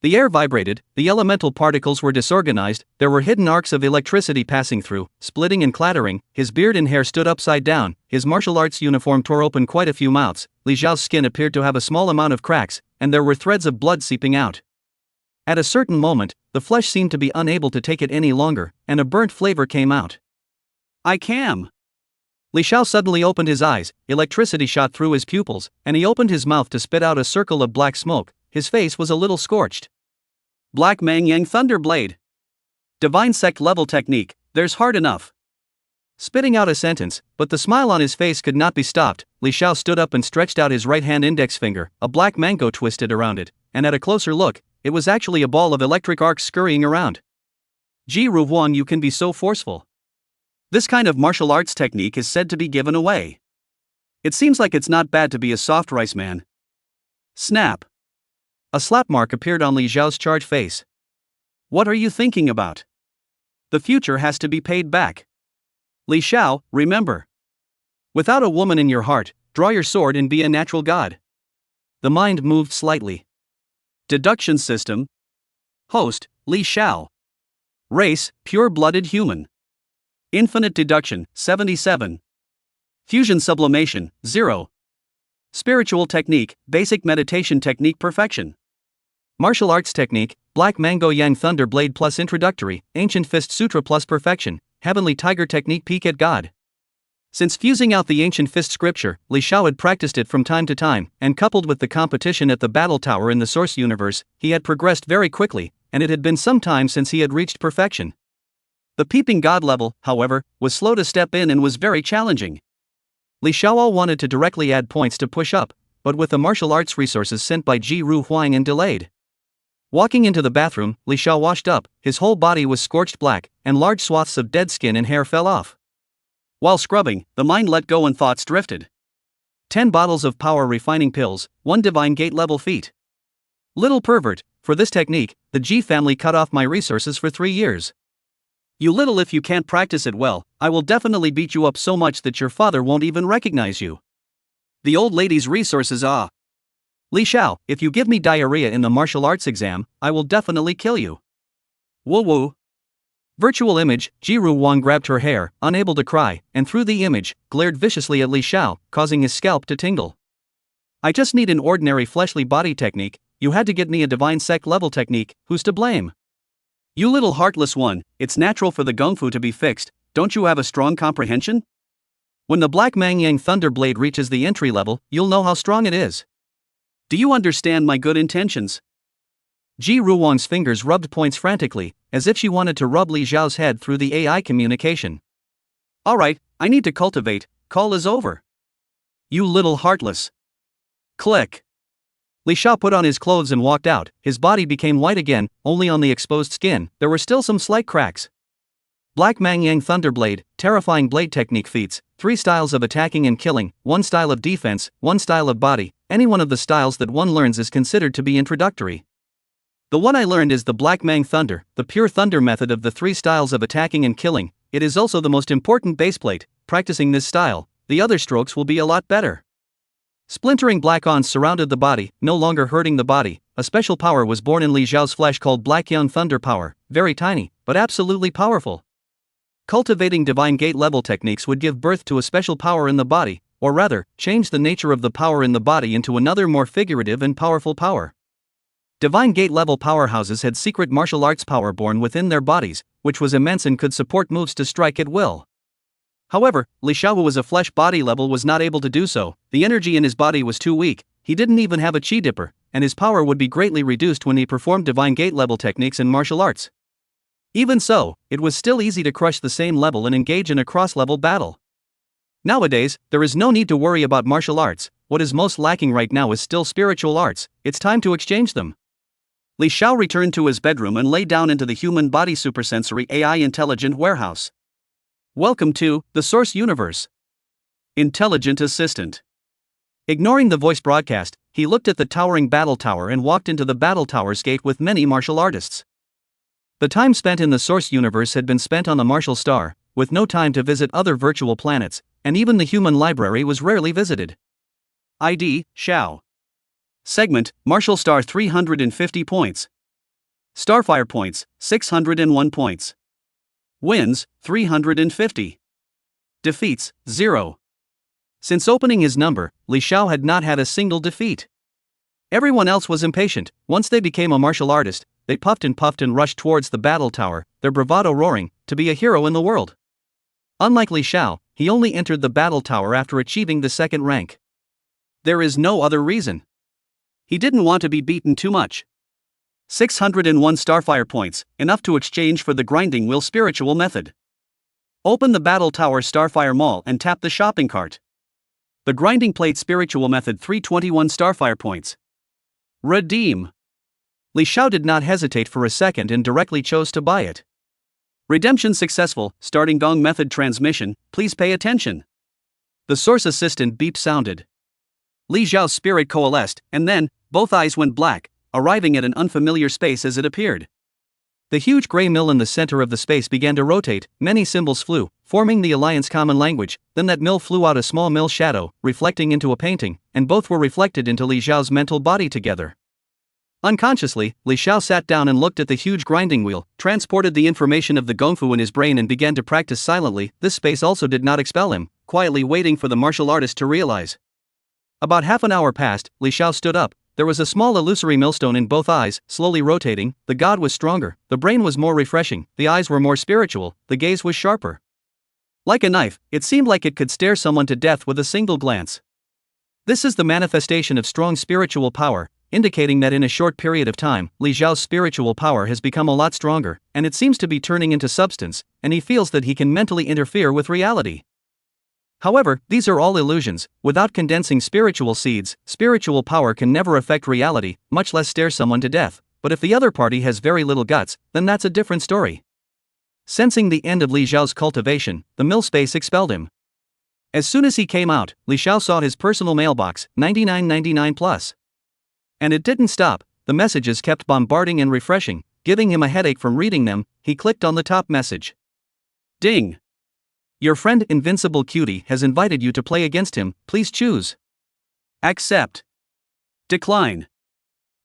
The air vibrated, the elemental particles were disorganized, there were hidden arcs of electricity passing through, splitting and clattering. His beard and hair stood upside down, his martial arts uniform tore open quite a few mouths, Li Xiao's skin appeared to have a small amount of cracks, and there were threads of blood seeping out. At a certain moment, the flesh seemed to be unable to take it any longer, and a burnt flavor came out. "I can." Li Xiao suddenly opened his eyes, electricity shot through his pupils, and he opened his mouth to spit out a circle of black smoke. His face was a little scorched. Black Mang Yang Thunderblade. Divine sect level technique, there's hard enough. Spitting out a sentence, but the smile on his face could not be stopped. Li Xiao stood up and stretched out his right hand index finger, a black mango twisted around it, and at a closer look, it was actually a ball of electric arcs scurrying around. Wang, you can be so forceful. This kind of martial arts technique is said to be given away. It seems like it's not bad to be a soft rice man. Snap. A slap mark appeared on Li Xiao's charred face. "What are you thinking about? The future has to be paid back. Li Xiao, remember. Without a woman in your heart, draw your sword and be a natural god." The mind moved slightly. Deduction system. Host, Li Xiao. Race, pure-blooded human. Infinite deduction, 77. Fusion sublimation, 0. Spiritual technique, basic meditation technique perfection. Martial arts technique, Black Mango Yang Thunderblade plus introductory, Ancient Fist Sutra plus perfection, Heavenly Tiger technique peak at God. Since fusing out the Ancient Fist scripture, Li Xiao had practiced it from time to time, and coupled with the competition at the battle tower in the Source universe, he had progressed very quickly, and it had been some time since he had reached perfection. The peeping god level, however, was slow to step in and was very challenging. Li Xiao wanted to directly add points to push up, but with the martial arts resources sent by Wang and delayed. Walking into the bathroom, Li Xiao washed up, his whole body was scorched black, and large swaths of dead skin and hair fell off. While scrubbing, the mind let go and thoughts drifted. 10 bottles of power refining pills, 1 divine gate level feat. Little pervert, for this technique, the G family cut off my resources for 3 years. You little, if you can't practice it well, I will definitely beat you up so much that your father won't even recognize you. The old lady's resources are. Li Xiao, if you give me diarrhea in the martial arts exam, I will definitely kill you. Woo woo. Virtual image, Wang grabbed her hair, unable to cry, and through the image, glared viciously at Li Xiao, causing his scalp to tingle. I just need an ordinary fleshly body technique, you had to get me a divine sect level technique, who's to blame? You little heartless one, it's natural for the gung-fu to be fixed, don't you have a strong comprehension? When the Black Mang Yang Thunderblade reaches the entry level, you'll know how strong it is. Do you understand my good intentions? Wang's fingers rubbed points frantically, as if she wanted to rub Li Xiao's head through the AI communication. Alright, I need to cultivate, call is over. You little heartless. Click. Li Xiao put on his clothes and walked out, his body became white again, only on the exposed skin, there were still some slight cracks. Black Mang Yang Thunderblade, terrifying blade technique feats, 3 styles of attacking and killing, 1 style of defense, 1 style of body. Any one of the styles that one learns is considered to be introductory. The one I learned is the Black Mang Thunder, the pure thunder method of the 3 styles of attacking and killing. It is also the most important baseplate. Practicing this style, the other strokes will be a lot better. Splintering black ons surrounded the body, no longer hurting the body. A special power was born in Li Xiao's flesh called Black Young Thunder Power, very tiny, but absolutely powerful. Cultivating divine gate level techniques would give birth to a special power in the body, or rather, change the nature of the power in the body into another more figurative and powerful power. Divine gate level powerhouses had secret martial arts power born within their bodies, which was immense and could support moves to strike at will. However, Li Xiao, who was a flesh body level, was not able to do so. The energy in his body was too weak, he didn't even have a chi dipper, and his power would be greatly reduced when he performed divine gate level techniques in martial arts. Even so, it was still easy to crush the same level and engage in a cross-level battle. Nowadays, there is no need to worry about martial arts. What is most lacking right now is still spiritual arts. It's time to exchange them. Li Xiao returned to his bedroom and lay down into the human body supersensory AI intelligent warehouse. Welcome to the Source Universe. Intelligent Assistant. Ignoring the voice broadcast, he looked at the towering battle tower and walked into the battle tower's gate with many martial artists. The time spent in the Source Universe had been spent on the Martial Star, with no time to visit other virtual planets, and even the human library was rarely visited. ID, Xiao. Segment, Martial Star 350 points. Starfire points, 601 points. Wins, 350. Defeats, 0. Since opening his number, Li Xiao had not had a single defeat. Everyone else was impatient. Once they became a martial artist, they puffed and rushed towards the battle tower, their bravado roaring, to be a hero in the world. Unlike Li Xiao, he only entered the battle tower after achieving the 2nd rank. There is no other reason. He didn't want to be beaten too much. 601 Starfire points, enough to exchange for the grinding wheel spiritual method. Open the battle tower Starfire Mall and tap the shopping cart. The grinding plate spiritual method 321 Starfire points. Redeem. Li Xiao did not hesitate for a second and directly chose to buy it. Redemption successful. Starting gong method transmission, please pay attention. The source assistant beep sounded. Li Xiao's spirit coalesced, and then, both eyes went black, arriving at an unfamiliar space as it appeared. The huge gray mill in the center of the space began to rotate, many symbols flew, forming the Alliance common language. Then that mill flew out a small mill shadow, reflecting into a painting, and both were reflected into Li Xiao's mental body together. Unconsciously, Li Xiao sat down and looked at the huge grinding wheel, transported the information of the gongfu in his brain and began to practice silently. This space also did not expel him, quietly waiting for the martial artist to realize. About half an hour passed. Li Xiao stood up. There was a small illusory millstone in both eyes, slowly rotating. The god was stronger, the brain was more refreshing, the eyes were more spiritual, the gaze was sharper. Like a knife, it seemed like it could stare someone to death with a single glance. This is the manifestation of strong spiritual power, indicating that in a short period of time, Li Xiao's spiritual power has become a lot stronger, and it seems to be turning into substance, and he feels that he can mentally interfere with reality. However, these are all illusions. Without condensing spiritual seeds, spiritual power can never affect reality, much less stare someone to death. But if the other party has very little guts, then that's a different story. Sensing the end of Li Xiao's cultivation, the mill space expelled him. As soon as he came out, Li Xiao saw his personal mailbox, 9999 plus. And it didn't stop. The messages kept bombarding and refreshing, giving him a headache from reading them. He clicked on the top message. Ding! Your friend Invincible Cutie has invited you to play against him, please choose. Accept. Decline.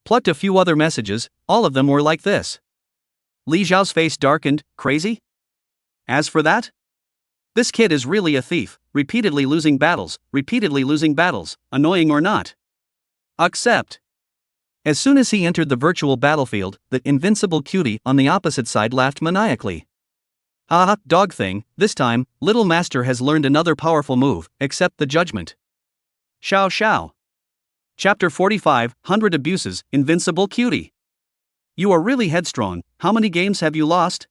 Plucked a few other messages, all of them were like this. Li Xiao's face darkened. Crazy? As for that? This kid is really a thief, repeatedly losing battles, annoying or not. Accept. As soon as he entered the virtual battlefield, the Invincible Cutie on the opposite side laughed maniacally. Haha, dog thing, this time, Little Master has learned another powerful move, accept the judgment. Xiao Xiao. Chapter 45, 100 Abuses, Invincible Cutie. You are really headstrong. How many games have you lost?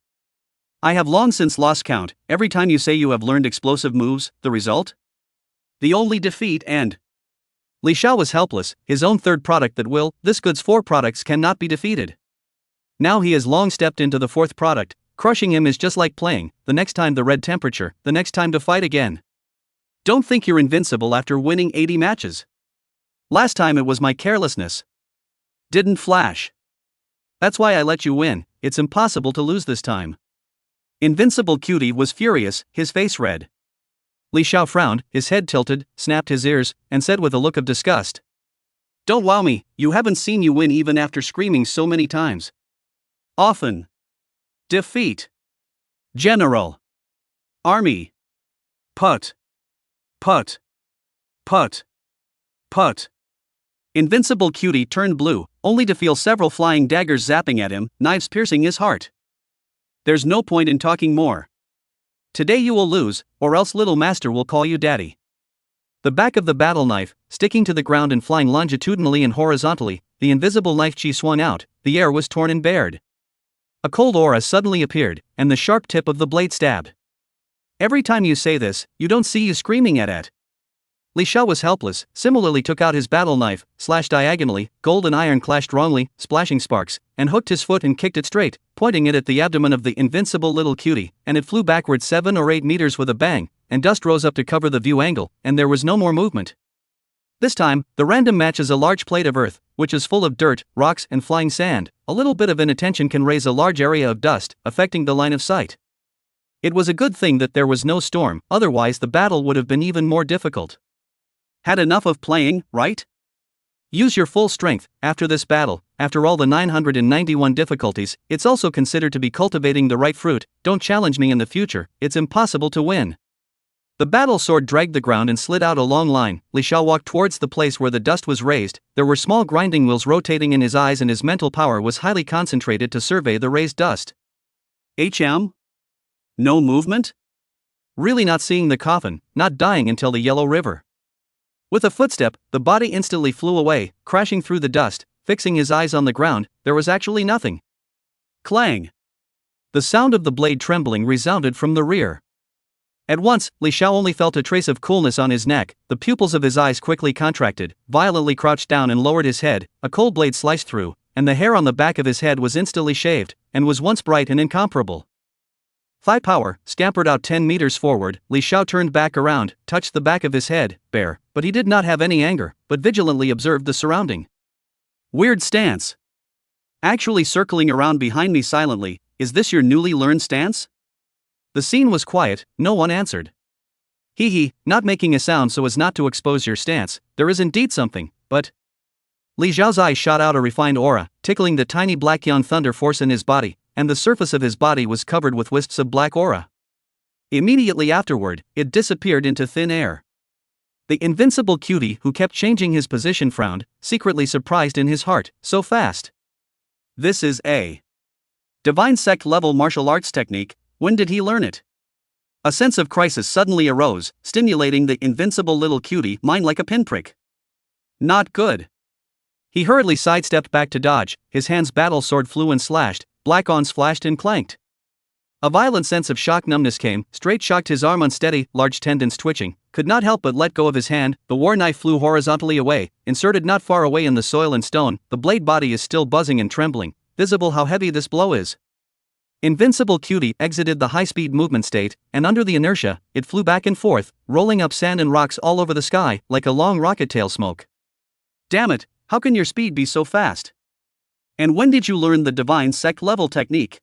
I have long since lost count. Every time you say you have learned explosive moves, the result? The only defeat and... Li Xiao was helpless, his own third product that will, this good's 4 products cannot be defeated. Now he has long stepped into the 4th product, Crushing him is just like playing, the next time the red temperature, the next time to fight again. Don't think you're invincible after winning 80 matches. Last time it was my carelessness. Didn't flash. That's why I let you win, it's impossible to lose this time. Invincible Cutie was furious, his face red. Li Xiao frowned, his head tilted, snapped his ears, and said with a look of disgust. Don't wow me, you haven't seen you win even after screaming so many times. Often. Defeat. General. Army. Put. Put. Put. Put. Invincible Cutie turned blue, only to feel several flying daggers zapping at him, knives piercing his heart. There's no point in talking more. Today you will lose, or else Little Master will call you Daddy. The back of the battle knife, sticking to the ground and flying longitudinally and horizontally, the invisible knife chi swung out, the air was torn and bared. A cold aura suddenly appeared, and the sharp tip of the blade stabbed. Every time you say this, you don't see you screaming at. Li Xiao was helpless, similarly took out his battle knife, slashed diagonally, gold and iron clashed wrongly, splashing sparks, and hooked his foot and kicked it straight, pointing it at the abdomen of the invincible little cutie, and it flew backward 7 or 8 meters with a bang, and dust rose up to cover the view angle, and there was no more movement. This time, the random match is a large plate of earth, which is full of dirt, rocks, and flying sand. A little bit of inattention can raise a large area of dust, affecting the line of sight. It was a good thing that there was no storm, otherwise the battle would have been even more difficult. Had enough of playing, right? Use your full strength. After this battle, after all the 991 difficulties, it's also considered to be cultivating the right fruit. Don't challenge me in the future, it's impossible to win. The battle sword dragged the ground and slid out a long line. Li Xiao walked towards the place where the dust was raised. There were small grinding wheels rotating in his eyes, and his mental power was highly concentrated to survey the raised dust. No movement? Really not seeing the coffin, not dying until the Yellow River. With a footstep, the body instantly flew away, crashing through the dust. Fixing his eyes on the ground, there was actually nothing. Clang! The sound of the blade trembling resounded from the rear. At once, Li Xiao only felt a trace of coolness on his neck. The pupils of his eyes quickly contracted, violently crouched down and lowered his head. A cold blade sliced through, and the hair on the back of his head was instantly shaved, and was once bright and incomparable. Thigh power, scampered out 10 meters forward. Li Xiao turned back around, touched the back of his head, bare, but he did not have any anger, but vigilantly observed the surrounding. Weird stance. Actually circling around behind me silently, is this your newly learned stance? The scene was quiet, no one answered. Hee, not making a sound so as not to expose your stance, there is indeed something, but... Li Xiao's eyes shot out a refined aura, tickling the tiny black yang thunder force in his body, and the surface of his body was covered with wisps of black aura. Immediately afterward, it disappeared into thin air. The invincible cutie who kept changing his position frowned, secretly surprised in his heart, so fast. This is a divine sect level martial arts technique. When did he learn it? A sense of crisis suddenly arose, stimulating the invincible little cutie mind like a pinprick. Not good. He hurriedly sidestepped back to dodge, his hand's battle sword flew and slashed, black ons flashed and clanked. A violent sense of shock numbness came, straight shocked his arm unsteady, large tendons twitching, could not help but let go of his hand. The war knife flew horizontally away, inserted not far away in the soil and stone. The blade body is still buzzing and trembling, visible how heavy this blow is. Invincible cutie exited the high-speed movement state, and under the inertia, it flew back and forth, rolling up sand and rocks all over the sky, like a long rocket tail smoke. Damn it, how can your speed be so fast? And when did you learn the divine sect level technique?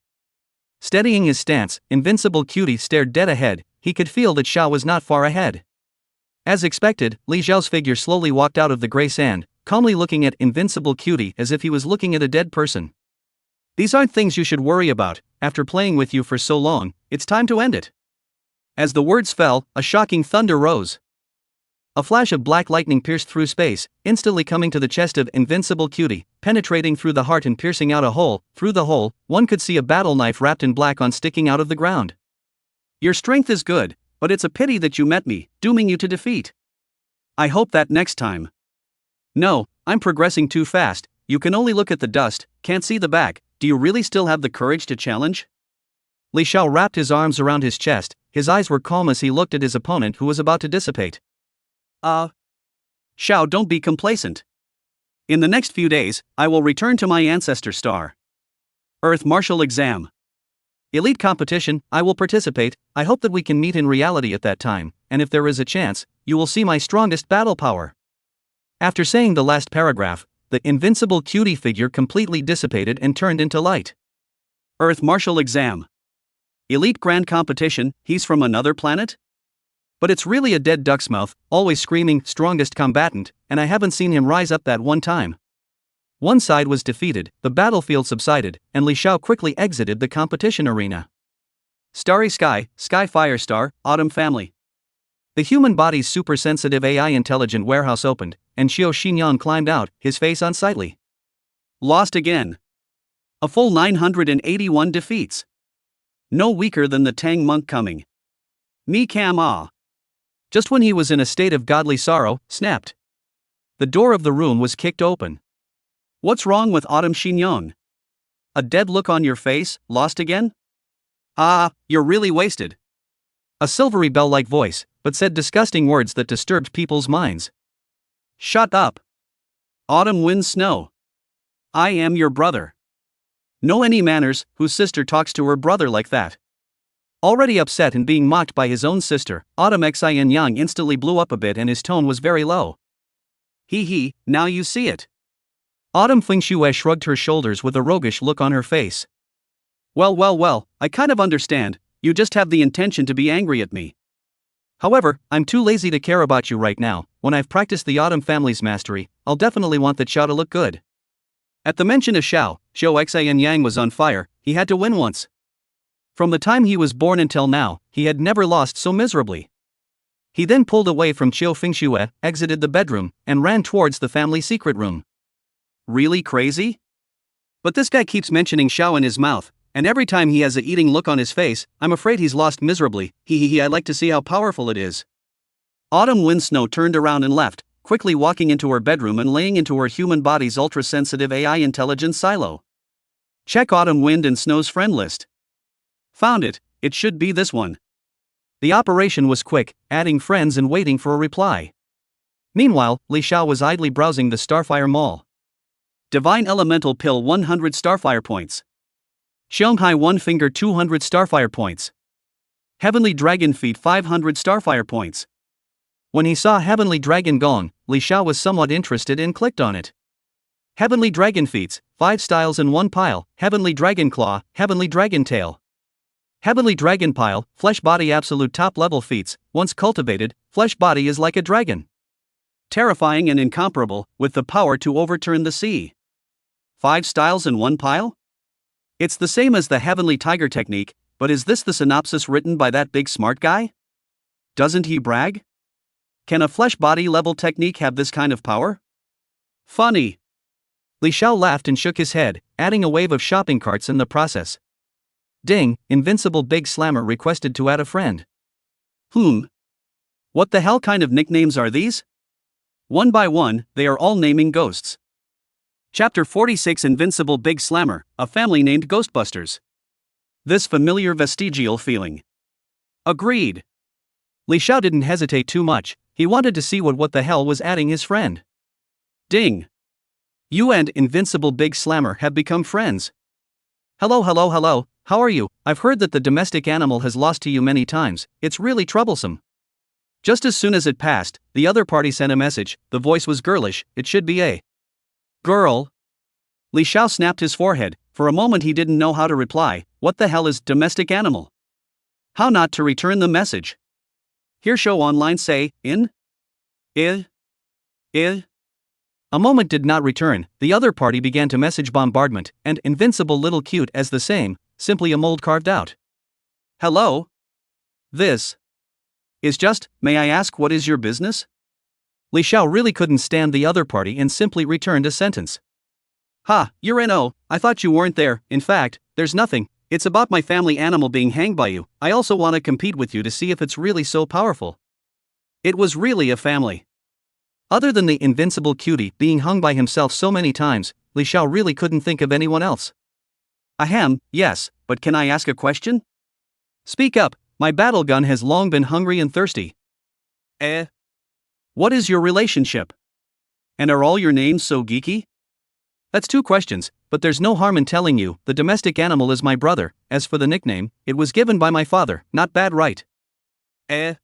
Steadying his stance, Invincible Cutie stared dead ahead. He could feel that Xiao was not far ahead. As expected, Li Xiao's figure slowly walked out of the gray sand, calmly looking at Invincible Cutie as if he was looking at a dead person. These aren't things you should worry about. After playing with you for so long, it's time to end it. As the words fell, a shocking thunder rose. A flash of black lightning pierced through space, instantly coming to the chest of Invincible Cutie, penetrating through the heart and piercing out a hole. Through the hole, one could see a battle knife wrapped in black on sticking out of the ground. Your strength is good, but it's a pity that you met me, dooming you to defeat. I hope that next time. No, I'm progressing too fast. You can only look at the dust, can't see the back. Do you really still have the courage to challenge? Li Xiao wrapped his arms around his chest, his eyes were calm as he looked at his opponent who was about to dissipate. Xiao, don't be complacent. In the next few days, I will return to my ancestor star. Earth Martial Exam. Elite competition, I will participate. I hope that we can meet in reality at that time, and if there is a chance, you will see my strongest battle power. After saying the last paragraph, the invincible cutie figure completely dissipated and turned into light. Earth Martial Exam. Elite Grand Competition, he's from another planet? But it's really a dead duck's mouth, always screaming, strongest combatant, and I haven't seen him rise up that one time. One side was defeated, the battlefield subsided, and Li Xiao quickly exited the competition arena. Starry Sky, Sky Firestar, Autumn Family. The human body's super-sensitive AI intelligent warehouse opened, and Xiao Xinyan climbed out, his face unsightly. Lost again. A full 981 defeats. No weaker than the Tang monk coming. Me cam ah. Just when he was in a state of godly sorrow, snapped. The door of the room was kicked open. What's wrong with Autumn Xinyan? A dead look on your face, lost again? Ah, you're really wasted. A silvery bell-like voice, but said disgusting words that disturbed people's minds. Shut up. Autumn wins snow. I am your brother. No any manners, whose sister talks to her brother like that. Already upset and being mocked by his own sister, Autumn Xian Yang instantly blew up a bit and his tone was very low. He, now you see it. Autumn Fingxue shrugged her shoulders with a roguish look on her face. Well, I kind of understand, you just have the intention to be angry at me. However, I'm too lazy to care about you right now. When I've practiced the Autumn family's mastery, I'll definitely want the Xiao to look good. At the mention of Xiao Xian Yang was on fire, he had to win once. From the time he was born until now, he had never lost so miserably. He then pulled away from Qiu Fingxue, exited the bedroom, and ran towards the family secret room. Really crazy? But this guy keeps mentioning Xiao in his mouth, and every time he has a eating look on his face, I'm afraid he's lost miserably. I'd like to see how powerful it is. Autumn Windsnow turned around and left, quickly walking into her bedroom and laying into her human body's ultra-sensitive AI intelligence silo. Check Autumn Wind and Snow's friend list. Found it, it should be this one. The operation was quick, adding friends and waiting for a reply. Meanwhile, Li Xiao was idly browsing the Starfire Mall. Divine Elemental Pill 100 Starfire points. Xianghai One Finger 200 Starfire points. Heavenly Dragon Feet 500 Starfire points. When he saw Heavenly Dragon Gong, Li Xiao was somewhat interested and clicked on it. Heavenly Dragon Feats, 5 styles in one pile, Heavenly Dragon Claw, Heavenly Dragon Tail. Heavenly Dragon Pile, Flesh Body Absolute Top Level Feats, once cultivated, Flesh Body is like a dragon. Terrifying and incomparable, with the power to overturn the sea. 5 styles in one pile? It's the same as the Heavenly Tiger technique, but is this the synopsis written by that big smart guy? Doesn't he brag? Can a flesh body level technique have this kind of power? Funny. Li Xiao laughed and shook his head, adding a wave of shopping carts in the process. Ding, Invincible Big Slammer requested to add a friend. What the hell kind of nicknames are these? One by one, they are all naming ghosts. Chapter 46 Invincible Big Slammer, a family named Ghostbusters. This familiar vestigial feeling. Agreed. Li Xiao didn't hesitate too much, he wanted to see what the hell was adding his friend. Ding. You and Invincible Big Slammer have become friends. Hello, how are you? I've heard that the domestic animal has lost to you many times, it's really troublesome. Just as soon as it passed, the other party sent a message, the voice was girlish, it should be a girl. Li Xiao snapped his forehead, for a moment he didn't know how to reply, what the hell is domestic animal? How not to return the message? Here show online say, in? A moment did not return, the other party began to message bombardment, and Invincible Little Cute as the same, simply a mold carved out. Hello? This is just, may I ask what is your business? Li Xiao really couldn't stand the other party and simply returned a sentence. Ha, you're N.O., I thought you weren't there, in fact, there's nothing, it's about my family animal being hanged by you, I also want to compete with you to see if it's really so powerful. It was really a family. Other than the invincible cutie being hung by himself so many times, Li Xiao really couldn't think of anyone else. Ahem, yes, but can I ask a question? Speak up, my battle gun has long been hungry and thirsty. What is your relationship? And are all your names so geeky? That's two questions, but there's no harm in telling you, the domestic animal is my brother. As for the nickname, it was given by my father, not bad, right? Eh?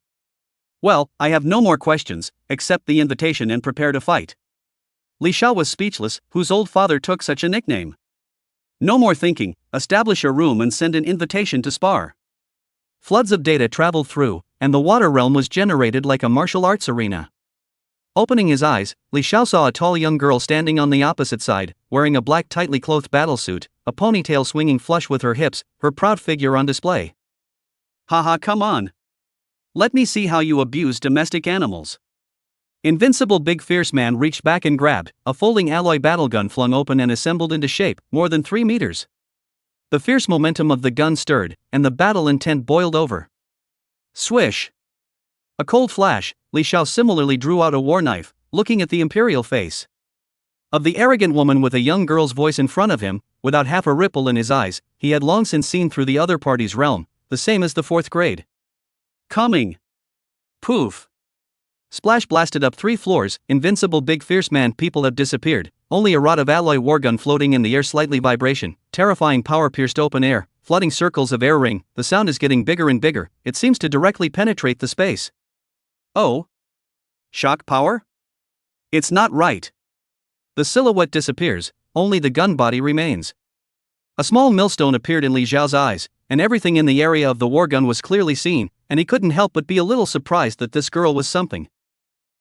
Well, I have no more questions, accept the invitation and prepare to fight. Li Xiao was speechless, whose old father took such a nickname. No more thinking, establish a room and send an invitation to spar. Floods of data traveled through, and the water realm was generated like a martial arts arena. Opening his eyes, Li Xiao saw a tall young girl standing on the opposite side, wearing a black tightly clothed battlesuit, a ponytail swinging flush with her hips, her proud figure on display. Haha, come on. Let me see how you abuse domestic animals. Invincible big fierce man reached back and grabbed, a folding alloy battle gun flung open and assembled into shape, more than 3 meters. The fierce momentum of the gun stirred, and the battle intent boiled over. Swish! A cold flash, Li Xiao similarly drew out a war knife, looking at the imperial face of the arrogant woman with a young girl's voice in front of him. Without half a ripple in his eyes, he had long since seen through the other party's realm, the same as the 4th grade. Coming! Poof! Splash blasted up 3 floors, invincible big fierce man people have disappeared, only a rod of alloy wargun floating in the air, slightly vibration, terrifying power pierced open air, flooding circles of air ring. The sound is getting bigger and bigger, it seems to directly penetrate the space. Oh? Shock power? It's not right. The silhouette disappears, only the gun body remains. A small millstone appeared in Li Xiao's eyes, and everything in the area of the wargun was clearly seen, and he couldn't help but be a little surprised that this girl was something.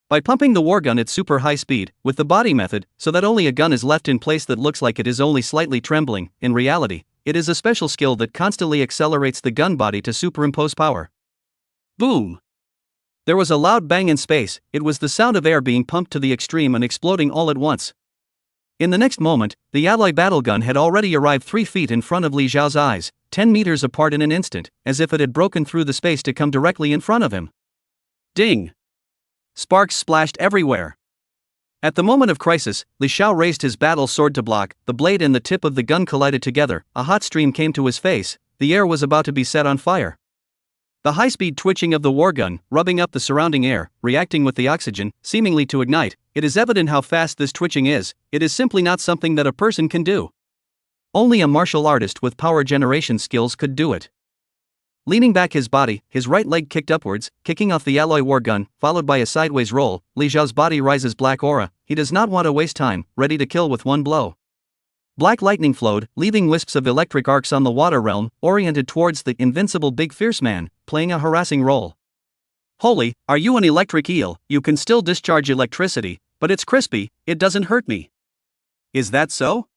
By pumping the wargun at super high speed, with the body method, so that only a gun is left in place that looks like it is only slightly trembling, in reality, it is a special skill that constantly accelerates the gun body to superimpose power. Boom! There was a loud bang in space. It was the sound of air being pumped to the extreme and exploding all at once. In the next moment, the alloy battle gun had already arrived 3 feet in front of Li Xiao's eyes, 10 meters apart in an instant, as if it had broken through the space to come directly in front of him. Ding! Sparks splashed everywhere. At the moment of crisis, Li Xiao raised his battle sword to block. The blade and the tip of the gun collided together, a hot stream came to his face, the air was about to be set on fire. The high-speed twitching of the wargun, rubbing up the surrounding air, reacting with the oxygen, seemingly to ignite. It is evident how fast this twitching is. It is simply not something that a person can do. Only a martial artist with power generation skills could do it. Leaning back his body, his right leg kicked upwards, kicking off the alloy wargun, followed by a sideways roll. Li Xiao's body rises black aura. He does not want to waste time, ready to kill with one blow. Black lightning flowed, leaving wisps of electric arcs on the water realm, oriented towards the invincible big fierce man, playing a harassing role. Holy, are you an electric eel? You can still discharge electricity, but it's crispy, it doesn't hurt me. Is that so?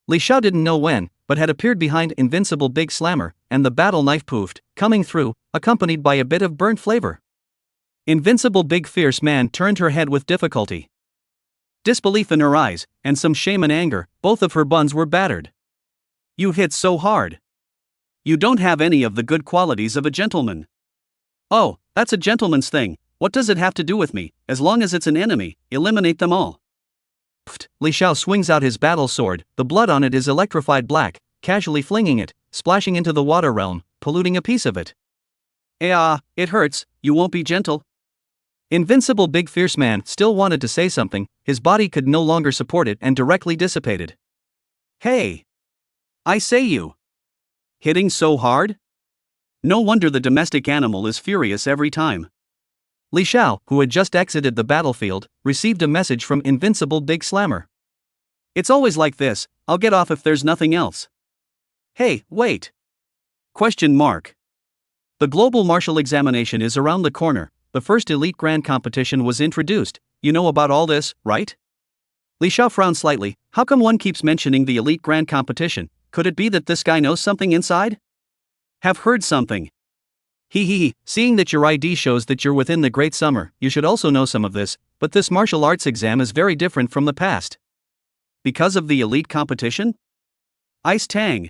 Li Xiao didn't know when, but had appeared behind invincible big slammer, and the battle knife poofed, coming through, accompanied by a bit of burnt flavor. Invincible big fierce man turned her head with difficulty. Disbelief in her eyes, and some shame and anger, both of her buns were battered. You hit so hard. You don't have any of the good qualities of a gentleman. Oh, that's a gentleman's thing. What does it have to do with me? As long as it's an enemy, eliminate them all. Pfft! Li Xiao swings out his battle sword, the blood on it is electrified black, casually flinging it, splashing into the water realm, polluting a piece of it. It hurts, you won't be gentle? Invincible big fierce man still wanted to say something, his body could no longer support it and directly dissipated. Hey! I say you! Hitting so hard? No wonder the domestic animal is furious every time. Li Xiao, who had just exited the battlefield, received a message from Invincible Big Slammer. It's always like this, I'll get off if there's nothing else. Hey, wait! Question mark. The global martial examination is around the corner. The first elite grand competition was introduced. You know about all this, right? Li Xiao frowned slightly. How come one keeps mentioning the elite grand competition? Could it be that this guy knows something inside? Have heard something. Seeing that your ID shows that you're within the Great Summer, you should also know some of this, but this martial arts exam is very different from the past. Because of the elite competition? Ice Tang.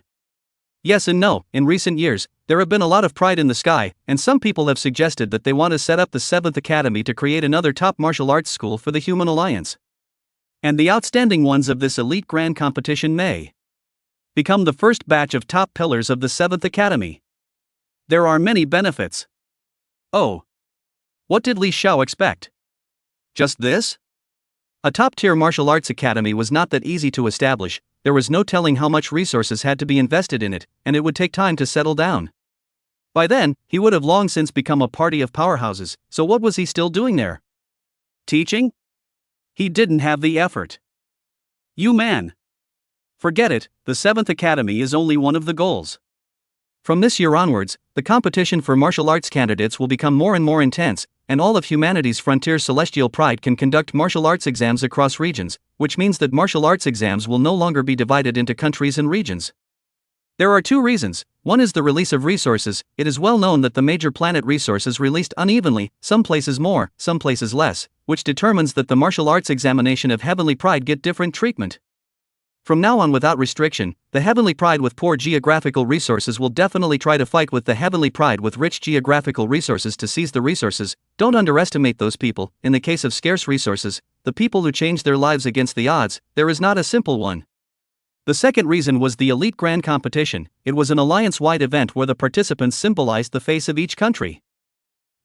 Yes and no, in recent years, there have been a lot of pride in the sky, and some people have suggested that they want to set up the 7th Academy to create another top martial arts school for the Human Alliance. And the outstanding ones of this elite grand competition may become the first batch of top pillars of the 7th Academy. There are many benefits. Oh. What did Li Xiao expect? Just this? A top-tier martial arts academy was not that easy to establish, there was no telling how much resources had to be invested in it, and it would take time to settle down. By then, he would have long since become a party of powerhouses, so what was he still doing there? Teaching? He didn't have the effort. You man. Forget it, the 7th Academy is only one of the goals. From this year onwards, the competition for martial arts candidates will become more and more intense, and all of humanity's frontier celestial pride can conduct martial arts exams across regions, which means that martial arts exams will no longer be divided into countries and regions. There are two reasons. One is the release of resources. It is well known that the major planet resources released unevenly, some places more, some places less, which determines that the martial arts examination of heavenly pride get different treatment. From now on, without restriction, the heavenly pride with poor geographical resources will definitely try to fight with the heavenly pride with rich geographical resources to seize the resources. Don't underestimate those people. In the case of scarce resources, the people who change their lives against the odds, there is not a simple one. The second reason was the Elite Grand Competition. It was an alliance-wide event where the participants symbolized the face of each country.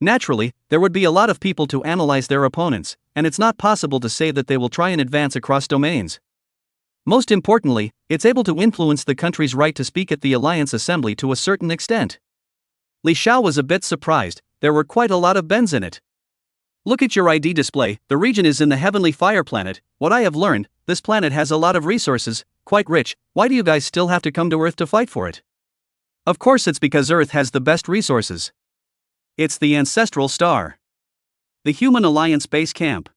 Naturally, there would be a lot of people to analyze their opponents, and it's not possible to say that they will try and advance across domains. Most importantly, it's able to influence the country's right to speak at the Alliance Assembly to a certain extent. Li Xiao was a bit surprised, there were quite a lot of bends in it. Look at your ID display, the region is in the Heavenly Fire Planet. What I have learned, this planet has a lot of resources, quite rich. Why do you guys still have to come to Earth to fight for it? Of course it's because Earth has the best resources. It's the ancestral star. The Human Alliance base camp.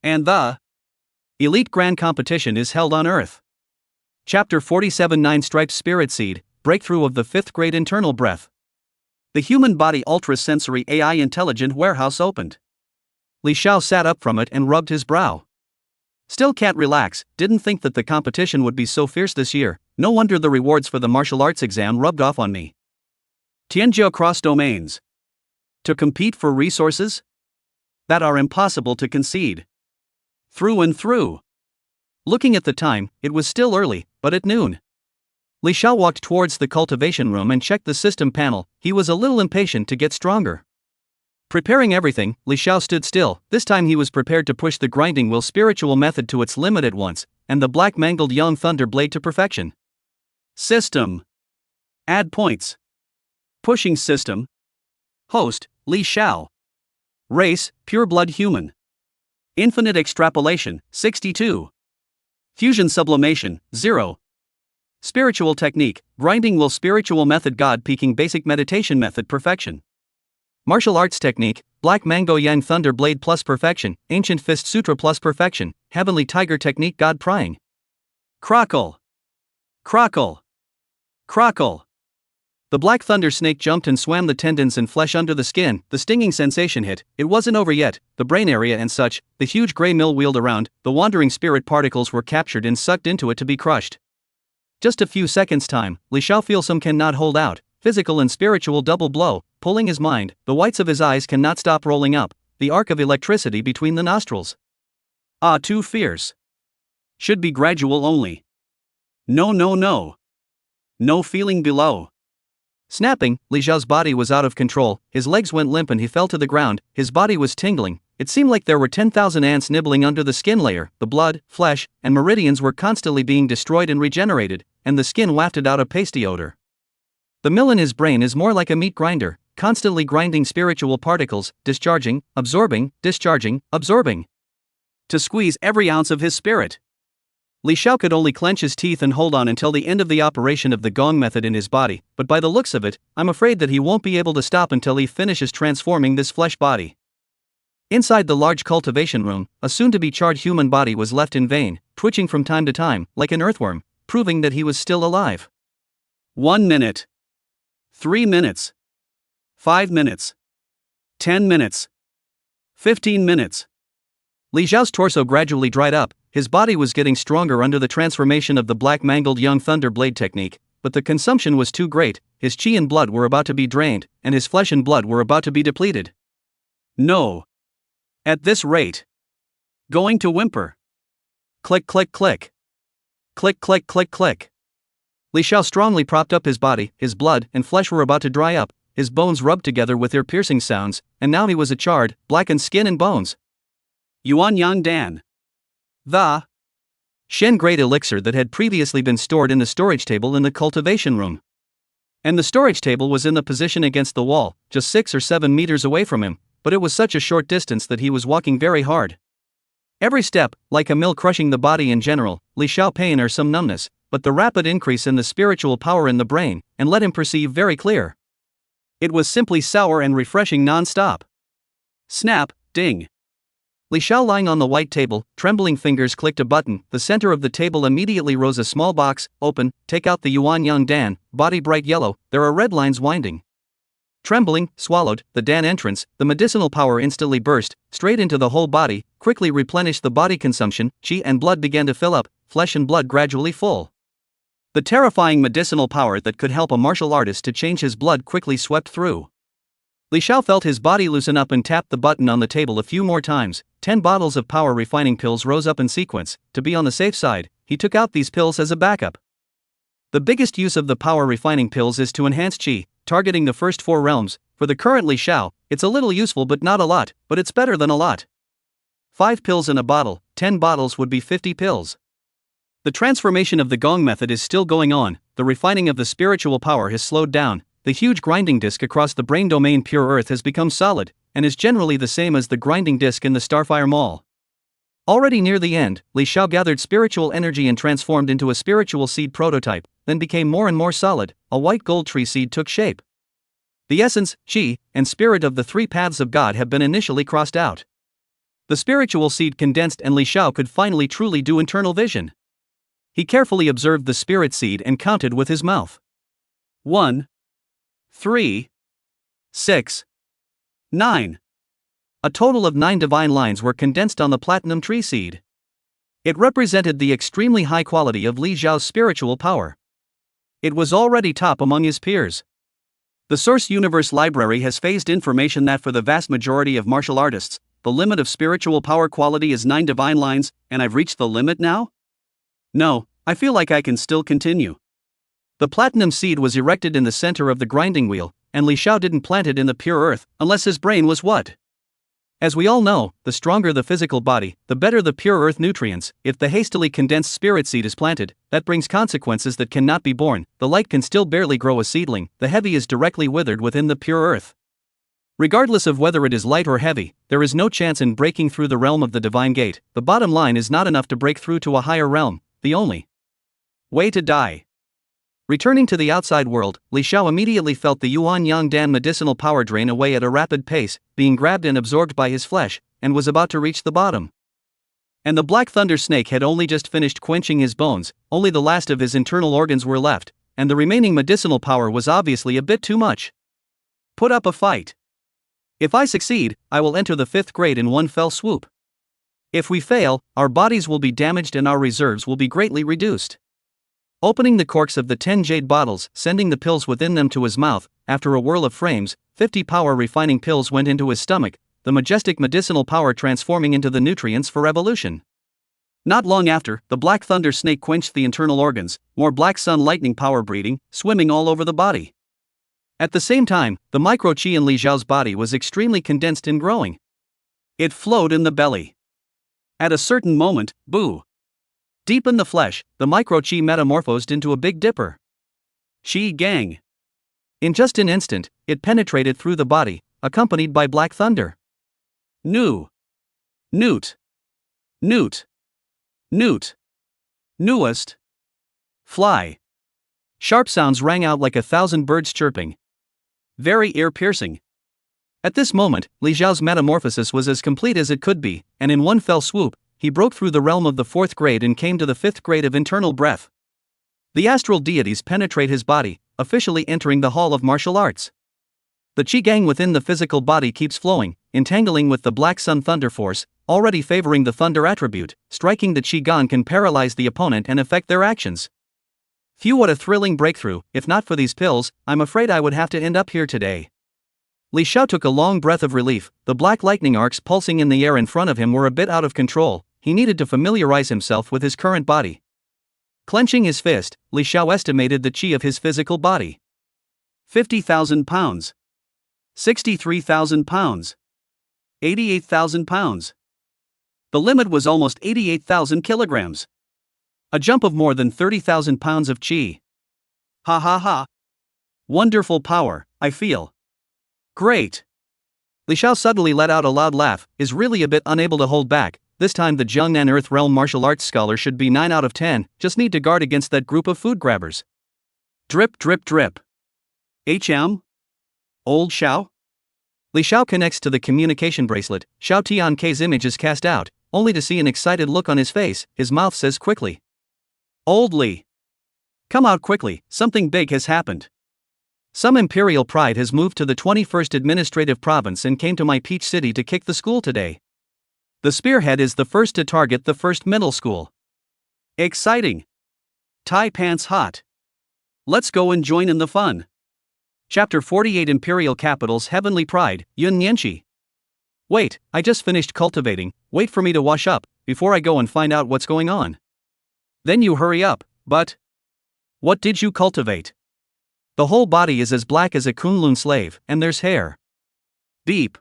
And the Elite Grand Competition is held on Earth. Chapter 47 9 Striped Spirit Seed, Breakthrough of the 5th Grade Internal Breath. The Human Body Ultra-Sensory AI Intelligent Warehouse opened. Li Xiao sat up from it and rubbed his brow. Still can't relax, didn't think that the competition would be so fierce this year, no wonder the rewards for the martial arts exam rubbed off on me. Tianjiao cross domains. To compete for resources? That are impossible to concede. Through and through. Looking at the time, it was still early, but at noon. Li Xiao walked towards the cultivation room and checked the system panel. He was a little impatient to get stronger. Preparing everything, Li Xiao stood still. This time he was prepared to push the grinding will spiritual method to its limit at once, and the black mangled young thunder blade to perfection. System. Add points. Pushing system. Host, Li Xiao. Race, pure blood human. Infinite extrapolation, 62. Fusion sublimation, 0. Spiritual technique, grinding will spiritual method God peaking basic meditation method perfection. Martial arts technique, black mango yang thunder blade plus perfection, ancient fist sutra plus perfection, heavenly tiger technique God prying. Crockle. Crockle. Crockle. The black thunder snake jumped and swam the tendons and flesh under the skin. The stinging sensation hit. It wasn't over yet. The brain area and such, the huge gray mill wheeled around, the wandering spirit particles were captured and sucked into it to be crushed. Just a few seconds time, Li Xiao feels some cannot hold out, physical and spiritual double blow, pulling his mind, the whites of his eyes cannot stop rolling up, the arc of electricity between the nostrils. Ah, too fierce. Should be gradual only. No. No feeling below. Snapping, Li Xiao's body was out of control, his legs went limp and he fell to the ground, his body was tingling, it seemed like there were 10,000 ants nibbling under the skin layer, the blood, flesh, and meridians were constantly being destroyed and regenerated, and the skin wafted out a pasty odor. The mill in his brain is more like a meat grinder, constantly grinding spiritual particles, discharging, absorbing, discharging, absorbing. To squeeze every ounce of his spirit. Li Xiao could only clench his teeth and hold on until the end of the operation of the gong method in his body, but by the looks of it, I'm afraid that he won't be able to stop until he finishes transforming this flesh body. Inside the large cultivation room, a soon-to-be charred human body was left in vain, twitching from time to time, like an earthworm, proving that he was still alive. 1 minute. 3 minutes. 5 minutes. 10 minutes. 15 minutes. Li Xiao's torso gradually dried up, his body was getting stronger under the transformation of the black mangled young thunder blade technique, but the consumption was too great, his qi and blood were about to be drained, and his flesh and blood were about to be depleted. No. At this rate. Going to whimper. Click click click. Click click click click. Li Xiao strongly propped up his body, his blood and flesh were about to dry up, his bones rubbed together with their piercing sounds, and now he was a charred, blackened skin and bones. Yuan Yang Dan. The Shen grade elixir that had previously been stored in the storage table in the cultivation room. And the storage table was in the position against the wall, just 6 or 7 meters away from him, but it was such a short distance that he was walking very hard. Every step, like a mill crushing the body in general, Li Xiao pain or some numbness, but the rapid increase in the spiritual power in the brain, and let him perceive very clear. It was simply sour and refreshing non-stop. Snap, ding. Li Xiao lying on the white table, trembling fingers clicked a button, the center of the table immediately rose a small box, open, take out the Yuan Yang Dan, body bright yellow, there are red lines winding. Trembling, swallowed, the Dan entrance, the medicinal power instantly burst, straight into the whole body, quickly replenished the body consumption, qi and blood began to fill up, flesh and blood gradually full. The terrifying medicinal power that could help a martial artist to change his blood quickly swept through. Li Xiao felt his body loosen up and tapped the button on the table a few more times. 10 bottles of power refining pills rose up in sequence. To be on the safe side, he took out these pills as a backup. The biggest use of the power refining pills is to enhance qi, targeting the first 4 realms. For the current Li Xiao, it's a little useful but not a lot, but it's better than a lot. 5 pills in a bottle, 10 bottles would be 50 pills. The transformation of the gong method is still going on, the refining of the spiritual power has slowed down. The huge grinding disc across the brain domain pure earth has become solid, and is generally the same as the grinding disc in the Starfire Mall. Already near the end, Li Xiao gathered spiritual energy and transformed into a spiritual seed prototype, then became more and more solid. A white gold tree seed took shape. The essence, qi, and spirit of the 3 paths of God have been initially crossed out. The spiritual seed condensed and Li Xiao could finally truly do internal vision. He carefully observed the spirit seed and counted with his mouth. 1, 3, 6, 9. A total of 9 divine lines were condensed on the platinum tree seed. It represented the extremely high quality of Li Xiao's spiritual power. It was already top among his peers. The Source Universe Library has phased information that for the vast majority of martial artists, the limit of spiritual power quality is 9 divine lines, and I've reached the limit now? No, I feel like I can still continue. The platinum seed was erected in the center of the grinding wheel, and Li Xiao didn't plant it in the pure earth, unless his brain was what? As we all know, the stronger the physical body, the better the pure earth nutrients. If the hastily condensed spirit seed is planted, that brings consequences that cannot be borne. The light can still barely grow a seedling, the heavy is directly withered within the pure earth. Regardless of whether it is light or heavy, there is no chance in breaking through the realm of the divine gate. The bottom line is not enough to break through to a higher realm, the only way to die. Returning to the outside world, Li Xiao immediately felt the Yuan Yang Dan medicinal power drain away at a rapid pace, being grabbed and absorbed by his flesh, and was about to reach the bottom. And the Black Thunder Snake had only just finished quenching his bones, only the last of his internal organs were left, and the remaining medicinal power was obviously a bit too much. Put up a fight. If I succeed, I will enter the 5th grade in one fell swoop. If we fail, our bodies will be damaged and our reserves will be greatly reduced. Opening the corks of the 10 jade bottles, sending the pills within them to his mouth, after a whirl of frames, 50 power refining pills went into his stomach, the majestic medicinal power transforming into the nutrients for evolution. Not long after, the Black Thunder Snake quenched the internal organs, more Black Sun lightning power breeding, swimming all over the body. At the same time, the micro-chi in Li Xiao's body was extremely condensed and growing. It flowed in the belly. At a certain moment, boo! Deep in the flesh, the micro-chi metamorphosed into a Big Dipper. Chi gang. In just an instant, it penetrated through the body, accompanied by black thunder. New. Newt. Newt. Newt. Newest. Fly. Sharp sounds rang out like 1,000 birds chirping. Very ear-piercing. At this moment, Li Xiao's metamorphosis was as complete as it could be, and in one fell swoop, he broke through the realm of the 4th grade and came to the 5th grade of internal breath. The astral deities penetrate his body, officially entering the hall of martial arts. The Qi Gang within the physical body keeps flowing, entangling with the Black Sun Thunder Force, already favoring the thunder attribute. Striking the Qi Gang can paralyze the opponent and affect their actions. Phew, what a thrilling breakthrough! If not for these pills, I'm afraid I would have to end up here today. Li Xiao took a long breath of relief. The black lightning arcs pulsing in the air in front of him were a bit out of control. He needed to familiarize himself with his current body. Clenching his fist, Li Xiao estimated the qi of his physical body. 50,000 pounds. 63,000 pounds. 88,000 pounds. The limit was almost 88,000 kilograms. A jump of more than 30,000 pounds of chi. Ha ha ha. Wonderful power, I feel. Great. Li Xiao suddenly let out a loud laugh, is really a bit unable to hold back. This time the Jiangnan Earth Realm martial arts scholar should be 9 out of 10, just need to guard against that group of food grabbers. Drip drip drip. Old Xiao? Li Xiao connects to the communication bracelet, Xiao Tiankei's image is cast out, only to see an excited look on his face, his mouth says quickly. Old Li. Come out quickly, something big has happened. Some imperial pride has moved to the 21st administrative province and came to my peach city to kick the school today. The spearhead is the first to target the first middle school. Exciting. Tie pants hot. Let's go and join in the fun. Chapter 48 Imperial Capital's Heavenly Pride, Yun Nianqi. Wait, I just finished cultivating, wait for me to wash up, before I go and find out what's going on. Then you hurry up, but... What did you cultivate? The whole body is as black as a Kunlun slave, and there's hair. Beep.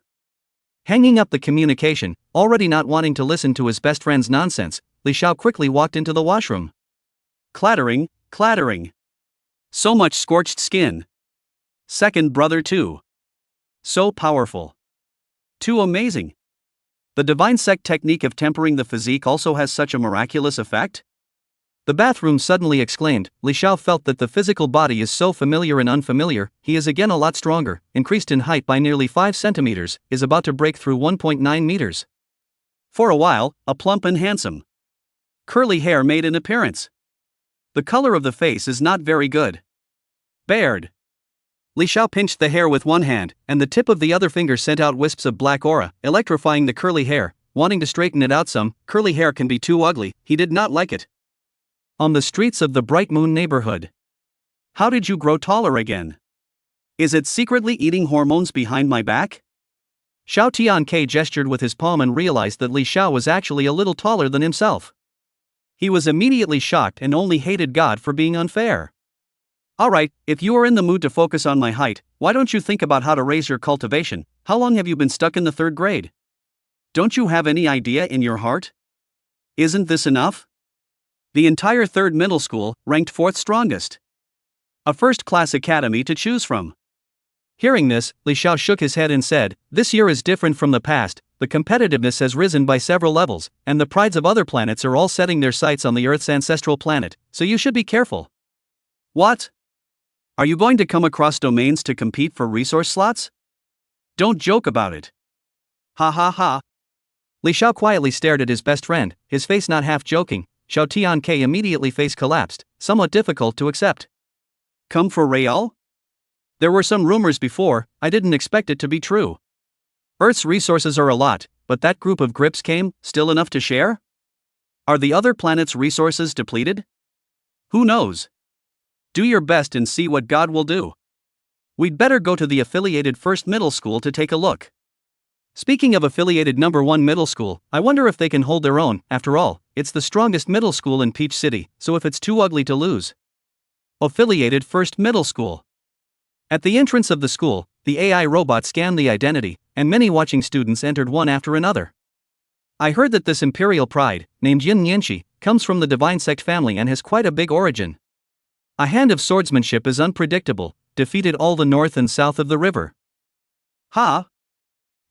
Hanging up the communication, already not wanting to listen to his best friend's nonsense, Li Xiao quickly walked into the washroom. Clattering, clattering. So much scorched skin. Second brother too. So powerful. Too amazing. The divine sect technique of tempering the physique also has such a miraculous effect? The bathroom suddenly exclaimed. Li Xiao felt that the physical body is so familiar and unfamiliar, he is again a lot stronger, increased in height by nearly 5 centimeters, is about to break through 1.9 meters. For a while, a plump and handsome. Curly hair made an appearance. The color of the face is not very good. Bared. Li Xiao pinched the hair with one hand, and the tip of the other finger sent out wisps of black aura, electrifying the curly hair, wanting to straighten it out some. Curly hair can be too ugly, he did not like it. On the streets of the Bright Moon neighborhood. How did you grow taller again? Is it secretly eating hormones behind my back? Xiao Tiankei gestured with his palm and realized that Li Xiao was actually a little taller than himself. He was immediately shocked and only hated God for being unfair. Alright, if you are in the mood to focus on my height, why don't you think about how to raise your cultivation? How long have you been stuck in the 3rd grade? Don't you have any idea in your heart? Isn't this enough? The entire 3rd middle school, ranked 4th strongest. A first-class academy to choose from. Hearing this, Li Xiao shook his head and said, this year is different from the past, the competitiveness has risen by several levels, and the prides of other planets are all setting their sights on the Earth's ancestral planet, so you should be careful. What? Are you going to come across domains to compete for resource slots? Don't joke about it. Ha ha ha. Li Xiao quietly stared at his best friend, his face not half joking. Xiao Tiankei immediately face collapsed, somewhat difficult to accept. Come for real? There were some rumors before, I didn't expect it to be true. Earth's resources are a lot, but that group of grips came, still enough to share? Are the other planets' resources depleted? Who knows? Do your best and see what God will do. We'd better go to the affiliated first middle school to take a look. Speaking of affiliated number 1 middle school, I wonder if they can hold their own. After all, it's the strongest middle school in Peach City, so if it's too ugly to lose. Affiliated first middle school. At the entrance of the school, the AI robot scanned the identity, and many watching students entered one after another. I heard that this imperial pride, named Yun Nianqi, comes from the divine sect family and has quite a big origin. A hand of swordsmanship is unpredictable, defeated all the north and south of the river. Ha!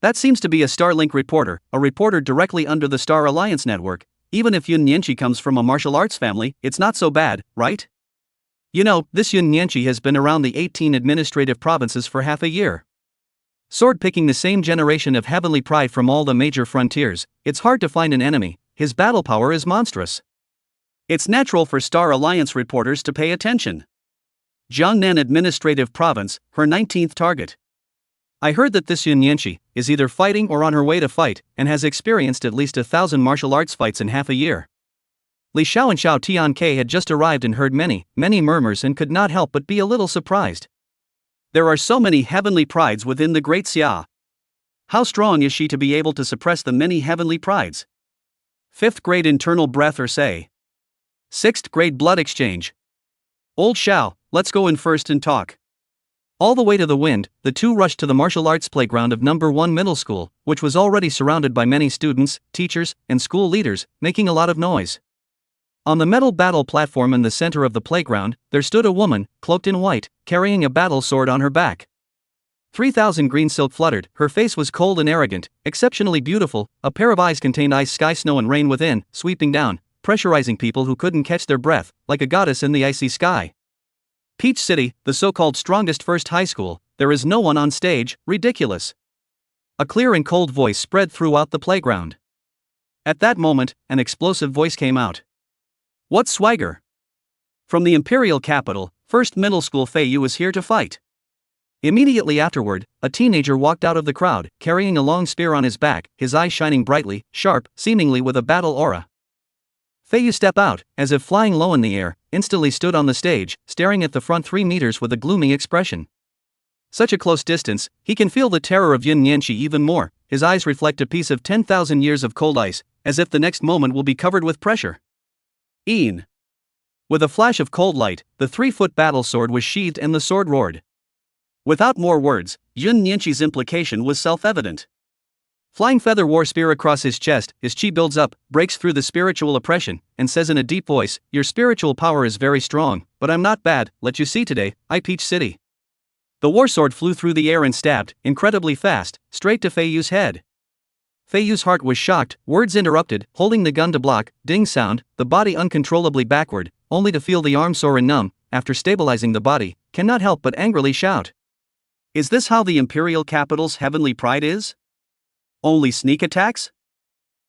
That seems to be a Starlink reporter, a reporter directly under the Star Alliance network. Even if Yun Nianqi comes from a martial arts family, it's not so bad, right? You know, this Yun Nianqi has been around the 18 administrative provinces for half a year. Sword-picking the same generation of heavenly pride from all the major frontiers, it's hard to find an enemy, his battle power is monstrous. It's natural for Star Alliance reporters to pay attention. Jiangnan Administrative Province, her 19th target. I heard that this Yun Nianqi is either fighting or on her way to fight, and has experienced at least 1,000 martial arts fights in half a year. Li Xiao and Xiao Tiankei had just arrived and heard many murmurs and could not help but be a little surprised. There are so many heavenly prides within the great Xia. How strong is she to be able to suppress the many heavenly prides? 5th grade internal breath or say. 6th grade blood exchange. Old Xiao, let's go in first and talk. All the way to the wind, the two rushed to the martial arts playground of number 1 middle school, which was already surrounded by many students, teachers, and school leaders, making a lot of noise. On the metal battle platform in the center of the playground, there stood a woman, cloaked in white, carrying a battle sword on her back. 3,000 green silk fluttered, her face was cold and arrogant, exceptionally beautiful, a pair of eyes contained ice, sky, snow and rain within, sweeping down, pressurizing people who couldn't catch their breath, like a goddess in the icy sky. Peach City, the so-called strongest first high school, there is no one on stage, ridiculous. A clear and cold voice spread throughout the playground. At that moment, an explosive voice came out. What swagger! From the imperial capital, first middle school Fei Yu is here to fight. Immediately afterward, a teenager walked out of the crowd, carrying a long spear on his back, his eyes shining brightly, sharp, seemingly with a battle aura. Fei Yu stepped out, as if flying low in the air, instantly stood on the stage, staring at the front 3 meters with a gloomy expression. Such a close distance, he can feel the terror of Yin Nianqi even more, his eyes reflect a piece of 10,000 years of cold ice, as if the next moment will be covered with pressure. Een. With a flash of cold light, the 3-foot battle sword was sheathed and the sword roared. Without more words, Yin Nianqi's implication was self-evident. Flying feather war spear across his chest, his chi builds up, breaks through the spiritual oppression, and says in a deep voice, "Your spiritual power is very strong, but I'm not bad, let you see today, I Peach City." The war sword flew through the air and stabbed, incredibly fast, straight to Fei Yu's head. Fei Yu's heart was shocked, words interrupted, holding the gun to block, ding sound, the body uncontrollably backward, only to feel the arm sore and numb, after stabilizing the body, cannot help but angrily shout. Is this how the imperial capital's heavenly pride is? Only sneak attacks?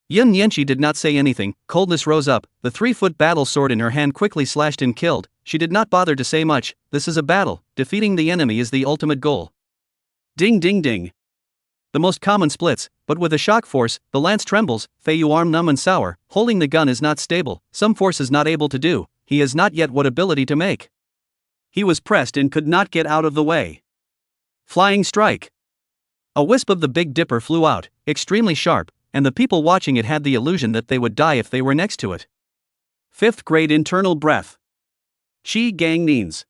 Yin Nianqi did not say anything, coldness rose up, the 3-foot battle sword in her hand quickly slashed and killed, she did not bother to say much, this is a battle, defeating the enemy is the ultimate goal. Ding ding ding. The most common splits, but with a shock force, the lance trembles, Fei Yu arm numb and sour, holding the gun is not stable, some force is not able to do, he has not yet what ability to make. He was pressed and could not get out of the way. Flying strike. A wisp of the Big Dipper flew out, extremely sharp, and the people watching it had the illusion that they would die if they were next to it. 5th grade internal breath. Qi Gang Nins.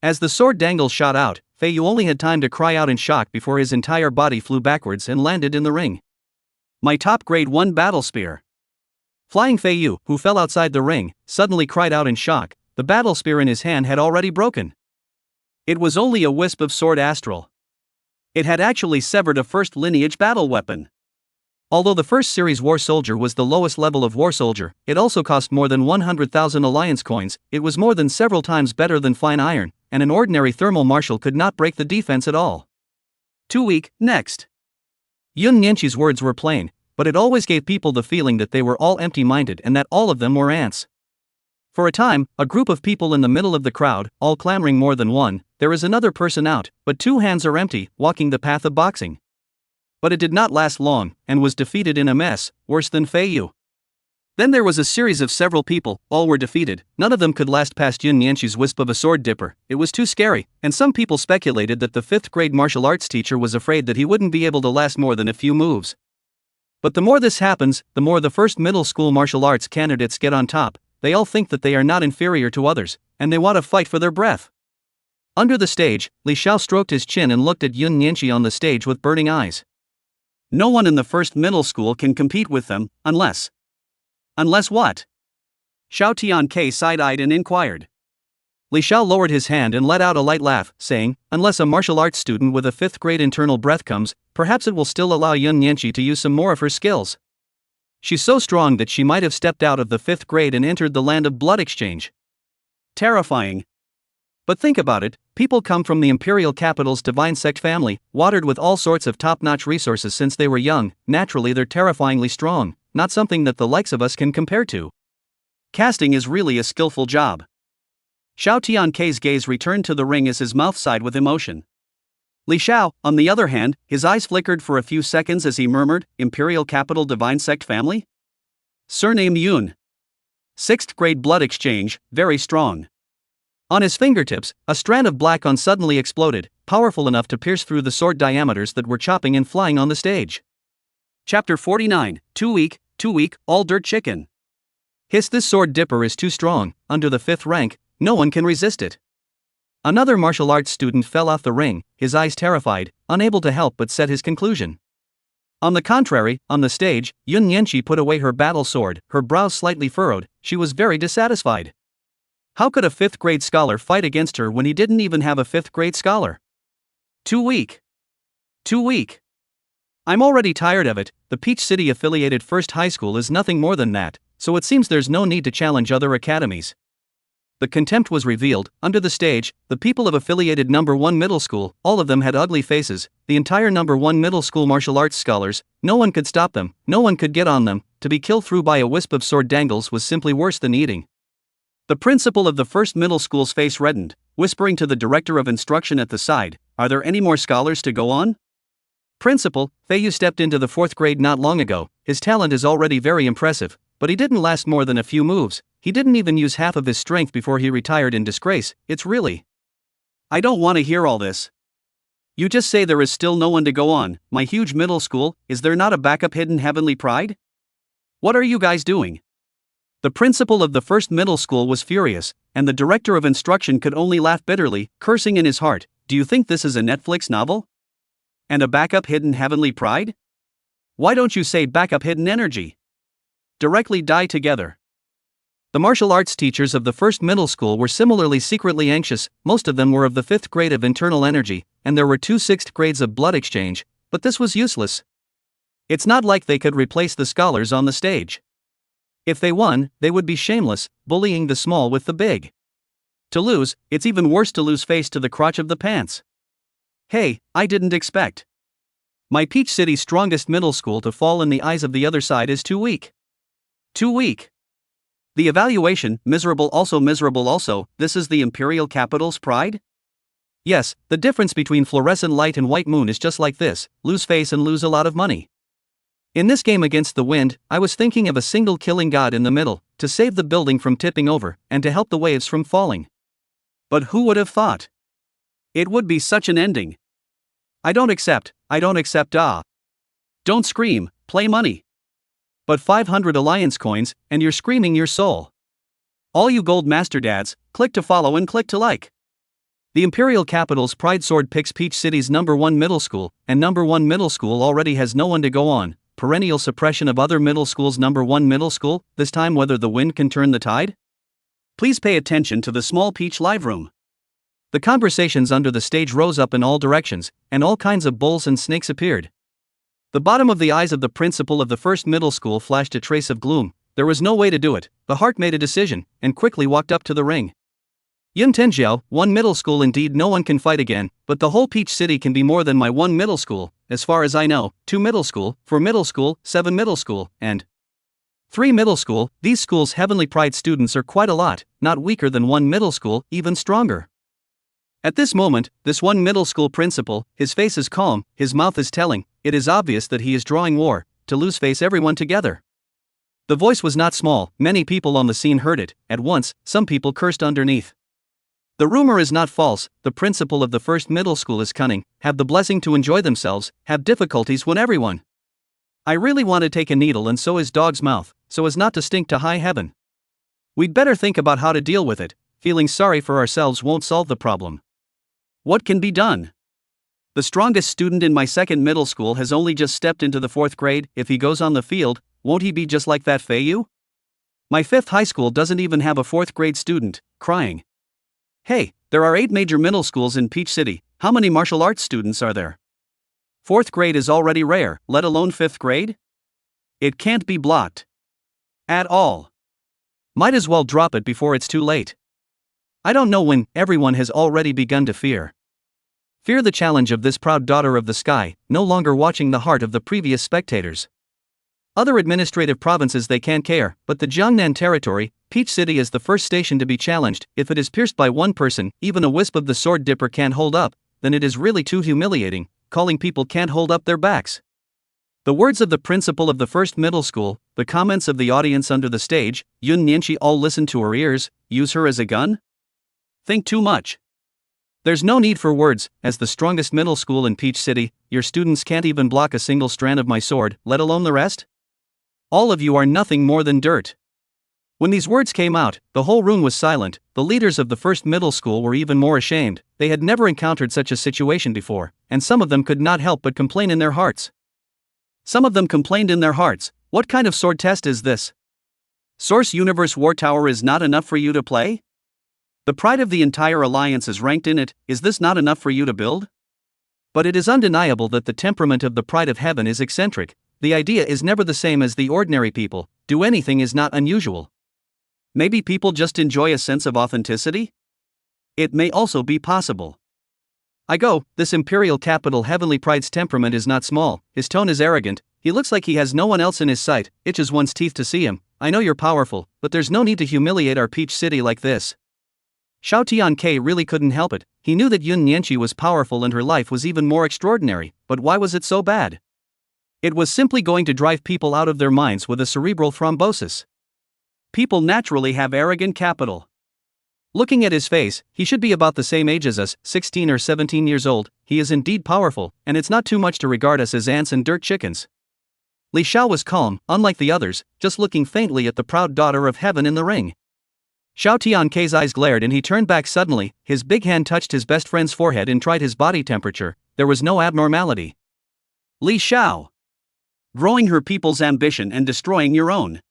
As the sword dangle shot out, Fei Yu only had time to cry out in shock before his entire body flew backwards and landed in the ring. My top grade 1 battle spear. Flying Fei Yu, who fell outside the ring, suddenly cried out in shock, the battle spear in his hand had already broken. It was only a wisp of sword astral. It had actually severed a first lineage battle weapon. Although the first series War Soldier was the lowest level of War Soldier, it also cost more than 100,000 Alliance coins, it was more than several times better than fine iron, and an ordinary thermal marshal could not break the defense at all. Too weak, next. Yin Nianqi's words were plain, but it always gave people the feeling that they were all empty-minded and that all of them were ants. For a time, a group of people in the middle of the crowd, all clamoring more than one, there is another person out, but 2 hands are empty, walking the path of boxing. But it did not last long, and was defeated in a mess, worse than Fei Yu. Then there was a series of several people, all were defeated, none of them could last past Yin Nianqi's wisp of a sword dipper, it was too scary, and some people speculated that the 5th grade martial arts teacher was afraid that he wouldn't be able to last more than a few moves. But the more this happens, the more the first middle school martial arts candidates get on top, they all think that they are not inferior to others, and they want to fight for their breath. Under the stage, Xiao stroked his chin and looked at Yin Nianqi on the stage with burning eyes. No one in the first middle school can compete with them, unless... Unless what? Xiao Tianke side-eyed and inquired. Xiao lowered his hand and let out a light laugh, saying, unless a martial arts student with a 5th grade internal breath comes, perhaps it will still allow Yin Nianqi to use some more of her skills. She's so strong that she might have stepped out of the 5th grade and entered the land of blood exchange. Terrifying. But think about it, people come from the imperial capital's divine sect family, watered with all sorts of top-notch resources since they were young, naturally they're terrifyingly strong, not something that the likes of us can compare to. Casting is really a skillful job. Xiao Tianke's gaze returned to the ring as his mouth sighed with emotion. Xiao, on the other hand, his eyes flickered for a few seconds as he murmured, Imperial Capital Divine Sect Family? Surname Yun. 6th grade blood exchange, very strong. On his fingertips, a strand of black on suddenly exploded, powerful enough to pierce through the sword diameters that were chopping and flying on the stage. Chapter 49, Too weak, all dirt chicken. Hiss, this sword dipper is too strong, under the 5th rank, no one can resist it. Another martial arts student fell off the ring, his eyes terrified, unable to help but set his conclusion. On the contrary, on the stage, Yun Nianqi put away her battle sword, her brows slightly furrowed. She was very dissatisfied. How could a 5th grade scholar fight against her when he didn't even have a 5th grade scholar? Too weak. Too weak. I'm already tired of it. The Peach City affiliated first high school is nothing more than that, so it seems there's no need to challenge other academies. The contempt was revealed. Under the stage, the people of affiliated number 1 middle school, all of them had ugly faces, the entire number 1 middle school martial arts scholars, no one could stop them, no one could get on them. To be killed through by a wisp of sword dangles was simply worse than eating. The principal of the first middle school's face reddened, whispering to the director of instruction at the side, "Are there any more scholars to go on?" "Principal, Feiyu stepped into the 4th grade not long ago. His talent is already very impressive, but he didn't last more than a few moves. He didn't even use half of his strength before he retired in disgrace. It's really..." "I don't want to hear all this. You just say there is still no one to go on. My huge middle school, is there not a backup hidden heavenly pride? What are you guys doing?" The principal of the first middle school was furious, and the director of instruction could only laugh bitterly, cursing in his heart. "Do you think this is a Netflix novel? And a backup hidden heavenly pride? Why don't you say backup hidden energy? Directly die together." The martial arts teachers of the first middle school were similarly secretly anxious. Most of them were of the 5th grade of internal energy, and there were 2 6th grades of blood exchange, but this was useless. It's not like they could replace the scholars on the stage. If they won, they would be shameless, bullying the small with the big. To lose, it's even worse to lose face to the crotch of the pants. Hey, I didn't expect my Peach City's strongest middle school to fall in the eyes of the other side is too weak. Too weak. The evaluation, miserable also, this is the imperial capital's pride? Yes, the difference between fluorescent light and white moon is just like this, lose face and lose a lot of money. In this game against the wind, I was thinking of a single killing god in the middle, to save the building from tipping over, and to help the waves from falling. But who would have thought? It would be such an ending. I don't accept, Don't scream, play money. But 500 alliance coins, and you're screaming your soul. All you gold master dads, click to follow and click to like. The imperial capital's pride sword picks Peach City's number 1 middle school, and number 1 middle school already has no one to go on. Perennial suppression of other middle schools. Number 1 middle school, this time whether the wind can turn the tide? Please pay attention to the small Peach live room. The conversations under the stage rose up in all directions, and all kinds of bulls and snakes appeared. The bottom of the eyes of the principal of the first middle school flashed a trace of gloom. There was no way to do it. The heart made a decision, and quickly walked up to the ring. "Yun Tenjiao, 1 middle school indeed, no one can fight again, but the whole Peach City can be more than my 1 middle school, as far as I know, 2 middle school, 4 middle school, 7 middle school, and 3 middle school. These schools' heavenly pride students are quite a lot, not weaker than 1 middle school, even stronger." At this moment, this 1 middle school principal, his face is calm, his mouth is telling, it is obvious that he is drawing war, to lose face everyone together. The voice was not small, many people on the scene heard it. At once, some people cursed underneath. The rumor is not false, the principal of the first middle school is cunning, have the blessing to enjoy themselves, have difficulties when everyone. I really want to take a needle and sew his dog's mouth, so as not to stink to high heaven. We'd better think about how to deal with it. Feeling sorry for ourselves won't solve the problem. What can be done? The strongest student in my 2nd middle school has only just stepped into the 4th grade. If he goes on the field, won't he be just like that Feiyu? My 5th high school doesn't even have a 4th grade student, crying. Hey, there are 8 major middle schools in Peach City. How many martial arts students are there? 4th grade is already rare, let alone 5th grade? It can't be blocked. At all. Might as well drop it before it's too late. I don't know when. Everyone has already begun to fear. Fear the challenge of this proud daughter of the sky, no longer watching the heart of the previous spectators. Other administrative provinces they can't care, but the Jiangnan territory, Peach City is the first station to be challenged. If it is pierced by one person, even a wisp of the sword dipper can't hold up, then it is really too humiliating, calling people can't hold up their backs. The words of the principal of the first middle school, the comments of the audience under the stage, Yun Nianqi all listened to her ears. Use her as a gun? Think too much. There's no need for words. As the strongest middle school in Peach City, your students can't even block a single strand of my sword, let alone the rest? All of you are nothing more than dirt. When these words came out, the whole room was silent. The leaders of the first middle school were even more ashamed. They had never encountered such a situation before, and some of them could not help but complain in their hearts. What kind of sword test is this? Source Universe War Tower is not enough for you to play? The pride of the entire alliance is ranked in it, is this not enough for you to build? But it is undeniable that the temperament of the pride of heaven is eccentric. The idea is never the same as the ordinary people. Do anything is not unusual. Maybe people just enjoy a sense of authenticity? It may also be possible. This imperial capital heavenly pride's temperament is not small, his tone is arrogant, he looks like he has no one else in his sight, itches one's teeth to see him. I know you're powerful, but there's no need to humiliate our peach city like this. Xiao Tianke really couldn't help it. He knew that Yun Nianqi was powerful and her life was even more extraordinary, but why was it so bad? It was simply going to drive people out of their minds with a cerebral thrombosis. People naturally have arrogant capital. Looking at his face, he should be about the same age as us, 16 or 17 years old. He is indeed powerful, and it's not too much to regard us as ants and dirt chickens. Li Xiao was calm, unlike the others, just looking faintly at the proud daughter of heaven in the ring. Xiao Tianke's eyes glared and he turned back suddenly. His big hand touched his best friend's forehead and tried his body temperature. There was no abnormality. Li Xiao. Growing her people's ambition and destroying your own.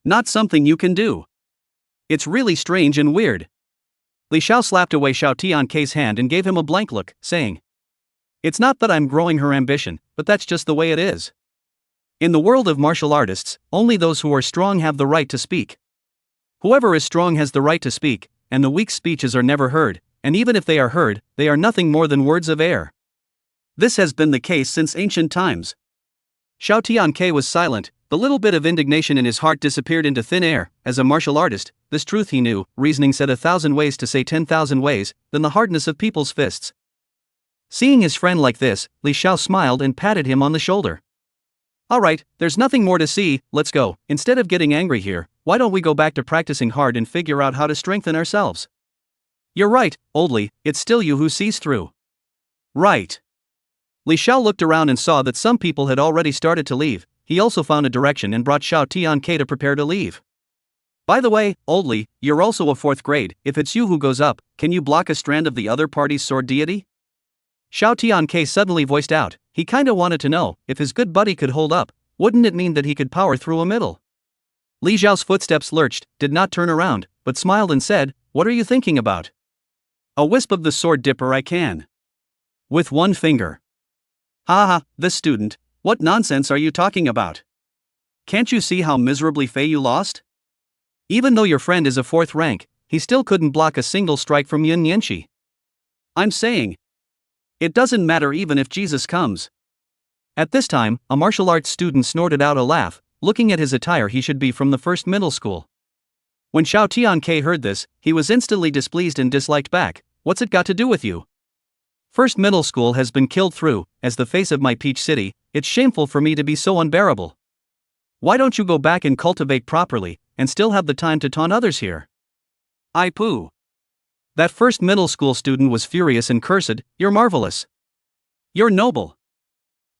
Not something you can do. It's really strange and weird. Li Xiao slapped away Xiao Tianke's hand and gave him a blank look, saying, "It's not that I'm growing her ambition, but that's just the way it is. In the world of martial artists, only those who are strong have the right to speak. Whoever is strong has the right to speak, and the weak's speeches are never heard, and even if they are heard, they are nothing more than words of air. This has been the case since ancient times." Xiao Tianke was silent. The little bit of indignation in his heart disappeared into thin air. As a martial artist, this truth he knew, reasoning said 1,000 ways to say 10,000 ways, than the hardness of people's fists. Seeing his friend like this, Li Xiao smiled and patted him on the shoulder. "Alright, there's nothing more to see, let's go. Instead of getting angry here, why don't we go back to practicing hard and figure out how to strengthen ourselves?" "You're right, old Li, it's still you who sees through." "Right." Li Xiao looked around and saw that some people had already started to leave. He also found a direction and brought Xiao Tianke to prepare to leave. "By the way, old Li, you're also a 4th grade, if it's you who goes up, can you block a strand of the other party's sword deity?" Xiao Tianke suddenly voiced out. He kinda wanted to know, if his good buddy could hold up, wouldn't it mean that he could power through a middle? Li Xiao's footsteps lurched, did not turn around, but smiled and said, "What are you thinking about?" "A wisp of the sword dipper I can. With one finger." "Haha, this student, what nonsense are you talking about? Can't you see how miserably Fei you lost? Even though your friend is a 4th rank, he still couldn't block a single strike from Yun Nianqi. I'm saying, it doesn't matter even if Jesus comes." At this time, a martial arts student snorted out a laugh. Looking at his attire, he should be from the first middle school. When Xiao Tianke heard this, he was instantly displeased and disliked back. "What's it got to do with you? First middle school has been killed through. As the face of my peach city, it's shameful for me to be so unbearable. Why don't you go back and cultivate properly, and still have the time to taunt others here?" "I poo." That first middle school student was furious and cursed. "You're marvelous. You're noble.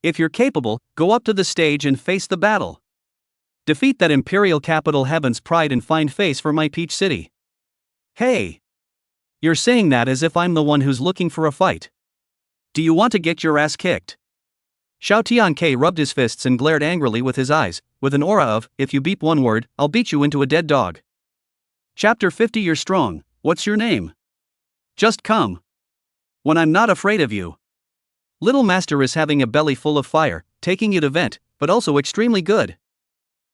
If you're capable, go up to the stage and face the battle. Defeat that imperial capital heaven's pride and find face for my peach city." "Hey! You're saying that as if I'm the one who's looking for a fight. Do you want to get your ass kicked?" Xiao Tianke rubbed his fists and glared angrily with his eyes, with an aura of, "If you beep one word, I'll beat you into a dead dog." Chapter 50. You're strong. What's your name? Just come. When I'm not afraid of you. Little Master is having a belly full of fire, taking you to vent, but also extremely good.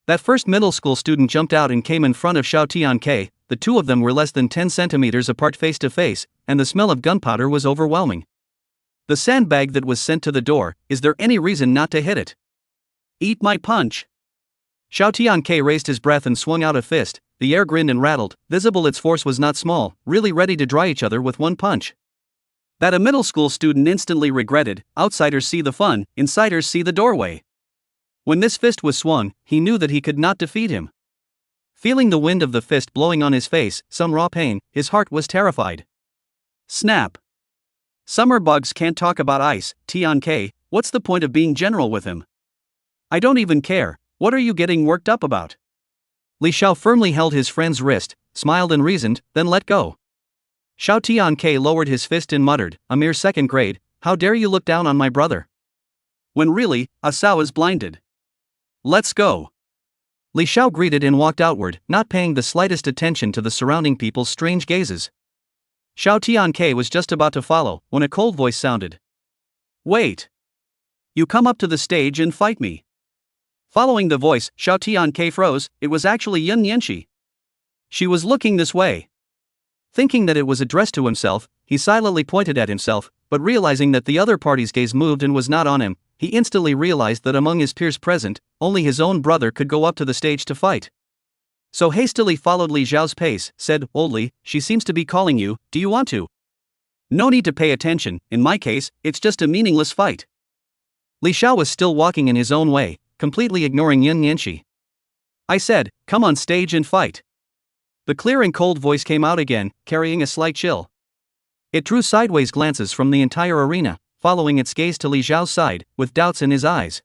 That first middle school student jumped out and came in front of Xiao Tianke. The two of them were less than 10 centimeters apart face to face, and the smell of gunpowder was overwhelming. The sandbag that was sent to the door, is there any reason not to hit it? Eat my punch. Xiao Tianke raised his breath and swung out a fist. The air grinned and rattled, visible its force was not small, really ready to dry each other with one punch. That a middle school student instantly regretted. Outsiders see the fun, insiders see the doorway. When this fist was swung, he knew that he could not defeat him. Feeling the wind of the fist blowing on his face, some raw pain, his heart was terrified. Snap. Summer bugs can't talk about ice. Tianke, what's the point of being general with him? I don't even care. What are you getting worked up about? Li Xiao firmly held his friend's wrist, smiled and reasoned, then let go. Xiao Tianke lowered his fist and muttered, "A mere second grade, how dare you look down on my brother? When really, Asao is blinded. Let's go." Li Xiao greeted and walked outward, not paying the slightest attention to the surrounding people's strange gazes. Xiao Tianke was just about to follow, when a cold voice sounded. "Wait! You come up to the stage and fight me." Following the voice, Xiao Tianke froze. It was actually Yun Yanxi. She was looking this way. Thinking that it was addressed to himself, he silently pointed at himself, but realizing that the other party's gaze moved and was not on him, he instantly realized that among his peers present, only his own brother could go up to the stage to fight. So hastily followed Li Xiao's pace, said, "Oldly, she seems to be calling you, do you want to?" "No need to pay attention, in my case, it's just a meaningless fight." Li Xiao was still walking in his own way, completely ignoring Yun Yanxi. "I said, come on stage and fight." The clear and cold voice came out again, carrying a slight chill. It drew sideways glances from the entire arena, following its gaze to Li Xiao's side, with doubts in his eyes.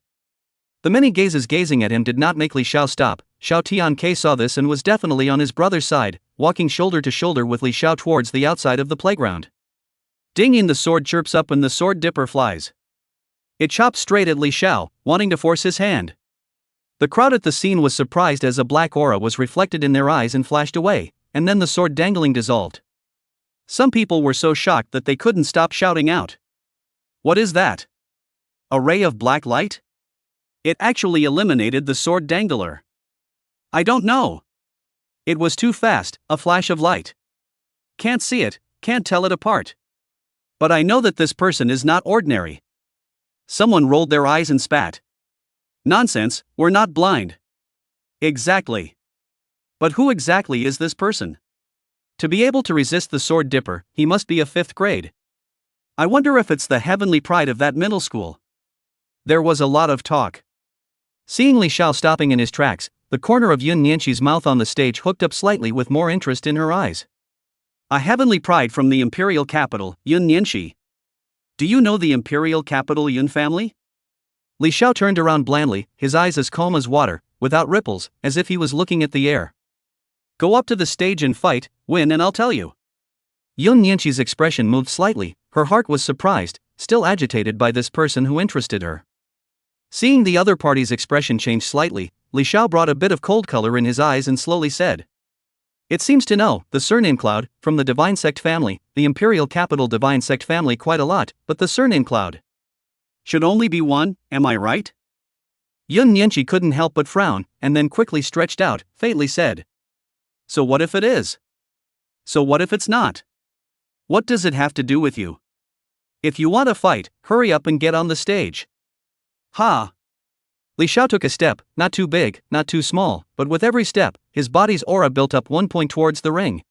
The many gazes gazing at him did not make Li Xiao stop. Xiao Tianke saw this and was definitely on his brother's side, walking shoulder to shoulder with Li Xiao towards the outside of the playground. Ding! The sword chirps up and the sword dipper flies. It chopped straight at Li Xiao, wanting to force his hand. The crowd at the scene was surprised as a black aura was reflected in their eyes and flashed away, and then the sword dangling dissolved. Some people were so shocked that they couldn't stop shouting out. "What is that? A ray of black light? It actually eliminated the sword dangler." "I don't know. It was too fast, a flash of light. Can't see it, can't tell it apart. But I know that this person is not ordinary." Someone rolled their eyes and spat. "Nonsense, we're not blind." "Exactly. But who exactly is this person? To be able to resist the sword dipper, he must be a 5th grade. I wonder if it's the heavenly pride of that middle school." There was a lot of talk. Seeing Li Xiao stopping in his tracks, the corner of Yun Yanxi's mouth on the stage hooked up slightly with more interest in her eyes. "A heavenly pride from the imperial capital, Yun Yanxi. Do you know the imperial capital Yun family?" Li Xiao turned around blandly, his eyes as calm as water, without ripples, as if he was looking at the air. "Go up to the stage and fight, win and I'll tell you." Yun Yanxi's expression moved slightly, her heart was surprised, still agitated by this person who interested her. Seeing the other party's expression change slightly, Li Xiao brought a bit of cold color in his eyes and slowly said, "It seems to know the surname Cloud, from the Divine Sect family, the imperial capital Divine Sect family quite a lot, but the surname Cloud should only be one, am I right?" Yun Yanxi couldn't help but frown, and then quickly stretched out, faintly said, "So what if it is? So what if it's not? What does it have to do with you? If you want to fight, hurry up and get on the stage." "Ha!" Li Xiao took a step, not too big, not too small, but with every step, his body's aura built up 1 point towards the ring.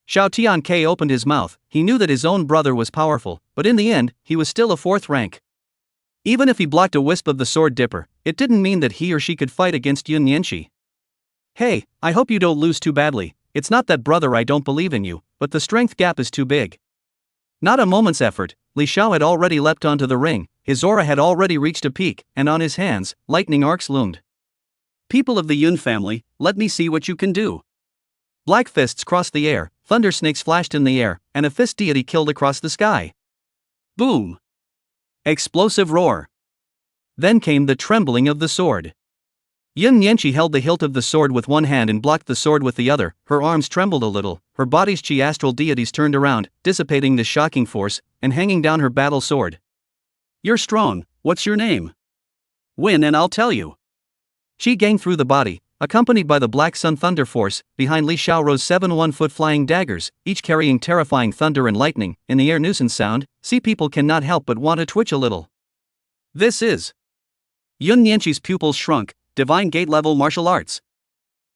Xiao Tianke opened his mouth. He knew that his own brother was powerful, but in the end, he was still a 4th rank. Even if he blocked a wisp of the sword dipper, it didn't mean that he or she could fight against Yun Yanxi. "Hey, I hope you don't lose too badly. It's not that brother I don't believe in you, but the strength gap is too big." Not a moment's effort, Li Xiao had already leapt onto the ring, his aura had already reached a peak, and on his hands, lightning arcs loomed. "People of the Yun family, let me see what you can do." Black fists crossed the air, thunder snakes flashed in the air, and a fist deity killed across the sky. Boom! Explosive roar. Then came the trembling of the sword. Yun Yanxi held the hilt of the sword with one hand and blocked the sword with the other. Her arms trembled a little, her body's chi astral deities turned around, dissipating the shocking force, and hanging down her battle sword. "You're strong, what's your name? Win and I'll tell you." Chi gang through the body, accompanied by the Black Sun Thunder Force. Behind Li Xiao rose 7 1-foot flying daggers, each carrying terrifying thunder and lightning. In the air nuisance sound, see people cannot help but want to twitch a little. This is Yun Yanxi's pupils shrunk, divine gate level martial arts.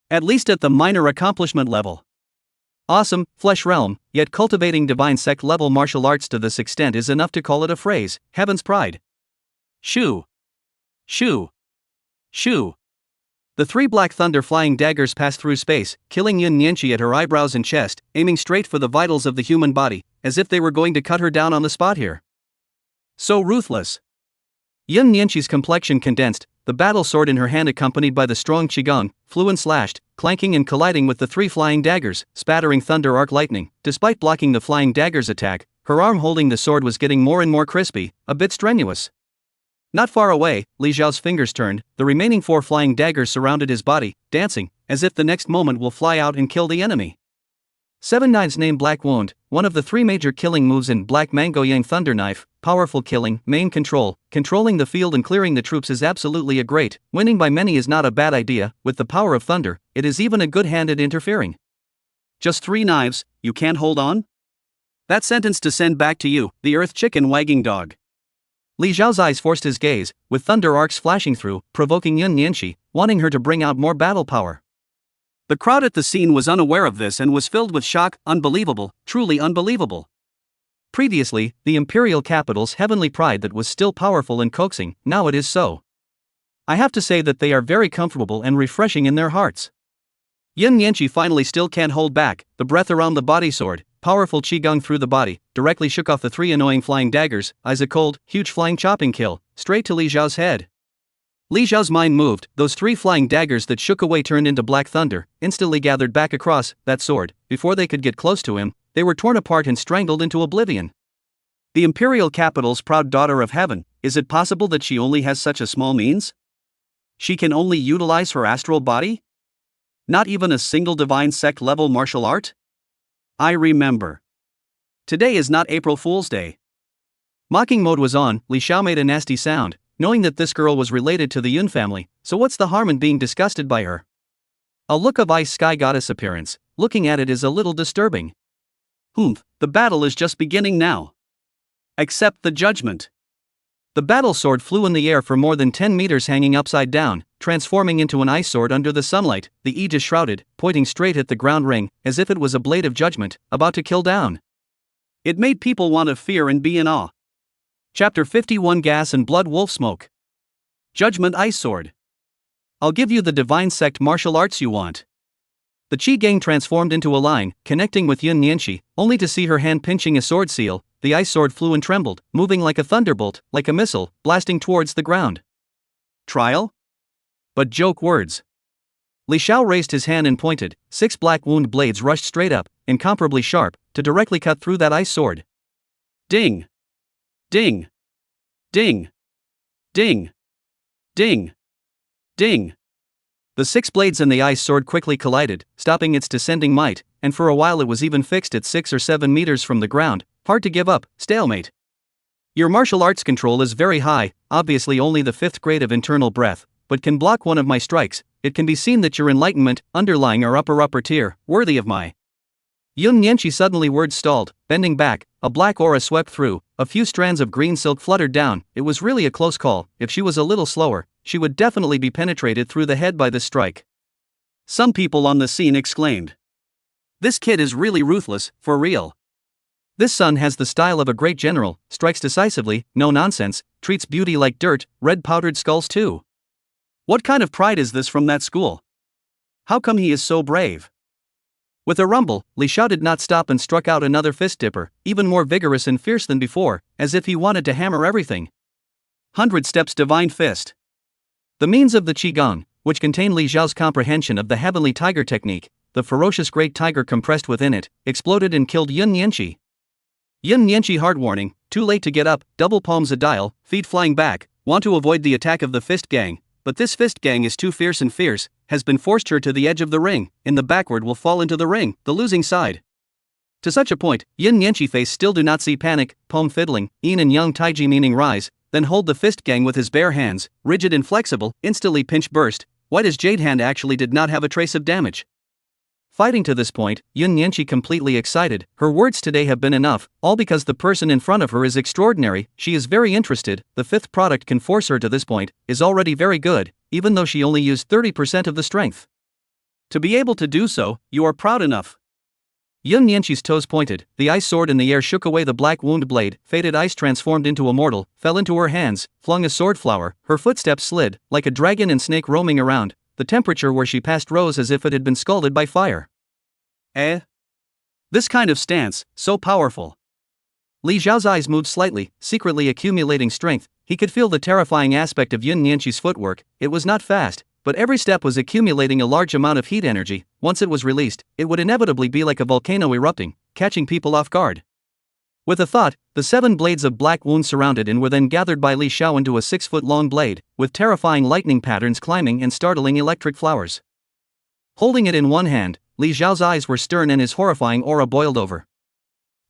At least at the minor accomplishment level. Awesome, flesh realm, yet cultivating divine sect level martial arts to this extent is enough to call it a phrase, heaven's pride. Shoo! Shoo! Shoo! The 3 black thunder flying daggers passed through space, killing Yun Yanxi at her eyebrows and chest, aiming straight for the vitals of the human body, as if they were going to cut her down on the spot here. So ruthless. Yun Nianqi's complexion condensed, the battle sword in her hand accompanied by the strong qigong, flew and slashed, clanking and colliding with the 3 flying daggers, spattering thunder arc lightning. Despite blocking the flying daggers' attack, her arm holding the sword was getting more and more crispy, a bit strenuous. Not far away, Li Xiao's fingers turned, the remaining 4 flying daggers surrounded his body, dancing, as if the next moment will fly out and kill the enemy. 7 Knives named Black Wound, one of the 3 major killing moves in Black Mango Yang Thunder Knife, powerful killing, main control, controlling the field and clearing the troops is absolutely a great, winning by many is not a bad idea, with the power of thunder, it is even a good hand at interfering. Just 3 knives, you can't hold on? That sentence to send back to you, the earth chicken wagging dog. Li Xiao's eyes forced his gaze, with thunder arcs flashing through, provoking Yun Nianqi, wanting her to bring out more battle power. The crowd at the scene was unaware of this and was filled with shock. Unbelievable, truly unbelievable. Previously, the imperial capital's heavenly pride that was still powerful and coaxing, now it is so. I have to say that they are very comfortable and refreshing in their hearts. Yun Nianqi finally still can't hold back, the breath around the body sword, powerful qigong through the body, directly shook off the 3 annoying flying daggers, eyes a cold, huge flying chopping kill, straight to Li Xiao's head. Li Xiao's mind moved, those 3 flying daggers that shook away turned into black thunder, instantly gathered back across that sword. Before they could get close to him, they were torn apart and strangled into oblivion. The imperial capital's proud daughter of heaven, is it possible that she only has such a small means? She can only utilize her astral body? Not even a single divine sect level martial art? I remember. Today is not April Fool's Day. Mocking mode was on. Li Xiao made a nasty sound, knowing that this girl was related to the Yun family, so what's the harm in being disgusted by her? A look of ice sky goddess appearance, looking at it is a little disturbing. The battle is just beginning now. Accept the judgment. The battle sword flew in the air for more than 10 meters hanging upside down, transforming into an ice sword under the sunlight, the aegis shrouded, pointing straight at the ground ring, as if it was a blade of judgment, about to kill down. It made people want to fear and be in awe. Chapter 51 Gas and Blood Wolf Smoke. Judgment Ice Sword. I'll give you the divine sect martial arts you want. The Qi Gang transformed into a line, connecting with Yun Nianqi, only to see her hand pinching a sword seal. The ice sword flew and trembled, moving like a thunderbolt, like a missile, blasting towards the ground. Trial? But joke words. Li Xiao raised his hand and pointed, 6 black wound blades rushed straight up, incomparably sharp, to directly cut through that ice sword. Ding! Ding! Ding! Ding! Ding! Ding! The 6 blades and the ice sword quickly collided, stopping its descending might, and for a while it was even fixed at 6 or 7 meters from the ground, hard to give up, stalemate. Your martial arts control is very high, obviously only the 5th grade of internal breath, but can block one of my strikes. It can be seen that your enlightenment, underlying our upper tier, worthy of my. Yun Nianqi suddenly words stalled, bending back, a black aura swept through, a few strands of green silk fluttered down. It was really a close call. If she was a little slower, she would definitely be penetrated through the head by this strike. Some people on the scene exclaimed. This kid is really ruthless, for real. This son has the style of a great general, strikes decisively, no nonsense, treats beauty like dirt, red powdered skulls too. What kind of pride is this from that school? How come he is so brave? With a rumble, Li Xiao did not stop and struck out another fist dipper, even more vigorous and fierce than before, as if he wanted to hammer everything. 100 steps divine fist. The means of the Qigong, which contain Li Xiao's comprehension of the heavenly tiger technique, the ferocious great tiger compressed within it, exploded and killed Yun Nianqi. Yun Nianqi hard warning, too late to get up, double palms a dial, feet flying back, want to avoid the attack of the fist gang, but this fist gang is too fierce and fierce, has been forced her to the edge of the ring, in the backward will fall into the ring, the losing side. To such a point, Yun Nianqi face still do not see panic, palm fiddling, yin and yang taiji meaning rise, then hold the fist gang with his bare hands, rigid and flexible, instantly pinch burst, white as jade hand actually did not have a trace of damage. Fighting to this point, Yun Nianqi completely excited, her words today have been enough, all because the person in front of her is extraordinary, she is very interested, the 5th product can force her to this point, is already very good, even though she only used 30% of the strength. To be able to do so, you are proud enough. Yun Nianqi's toes pointed, the ice sword in the air shook away the black wound blade, faded ice transformed into a mortal, fell into her hands, flung a sword flower, her footsteps slid, like a dragon and snake roaming around, the temperature where she passed rose as if it had been scalded by fire. This kind of stance, so powerful. Li Xiao's eyes moved slightly, secretly accumulating strength, he could feel the terrifying aspect of Yun Nianqi's footwork. It was not fast, but every step was accumulating a large amount of heat energy. Once it was released, it would inevitably be like a volcano erupting, catching people off guard. With a thought, the 7 blades of black wound surrounded and were then gathered by Li Xiao into a 6-foot-long blade, with terrifying lightning patterns climbing and startling electric flowers. Holding it in one hand, Li Xiao's eyes were stern and his horrifying aura boiled over.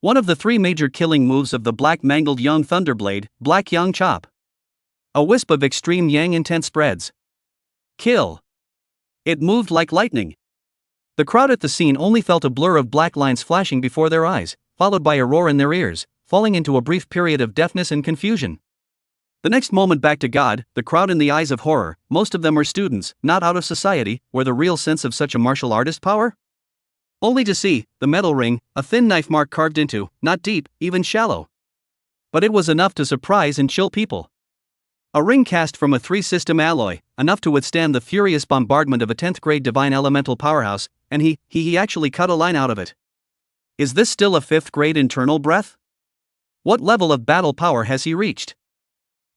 One of the 3 major killing moves of the black mangled Yang Thunderblade, Black Yang Chop. A wisp of extreme Yang intent spreads. Kill. It moved like lightning. The crowd at the scene only felt a blur of black lines flashing before their eyes, followed by a roar in their ears, falling into a brief period of deafness and confusion. The next moment back to God, the crowd in the eyes of horror, most of them were students, not out of society, were the real sense of such a martial artist power? Only to see the metal ring, a thin knife mark carved into, not deep, even shallow. But it was enough to surprise and chill people. A ring cast from a 3-system alloy, enough to withstand the furious bombardment of a 10th grade divine elemental powerhouse, and he actually cut a line out of it. Is this still a 5th grade internal breath? What level of battle power has he reached?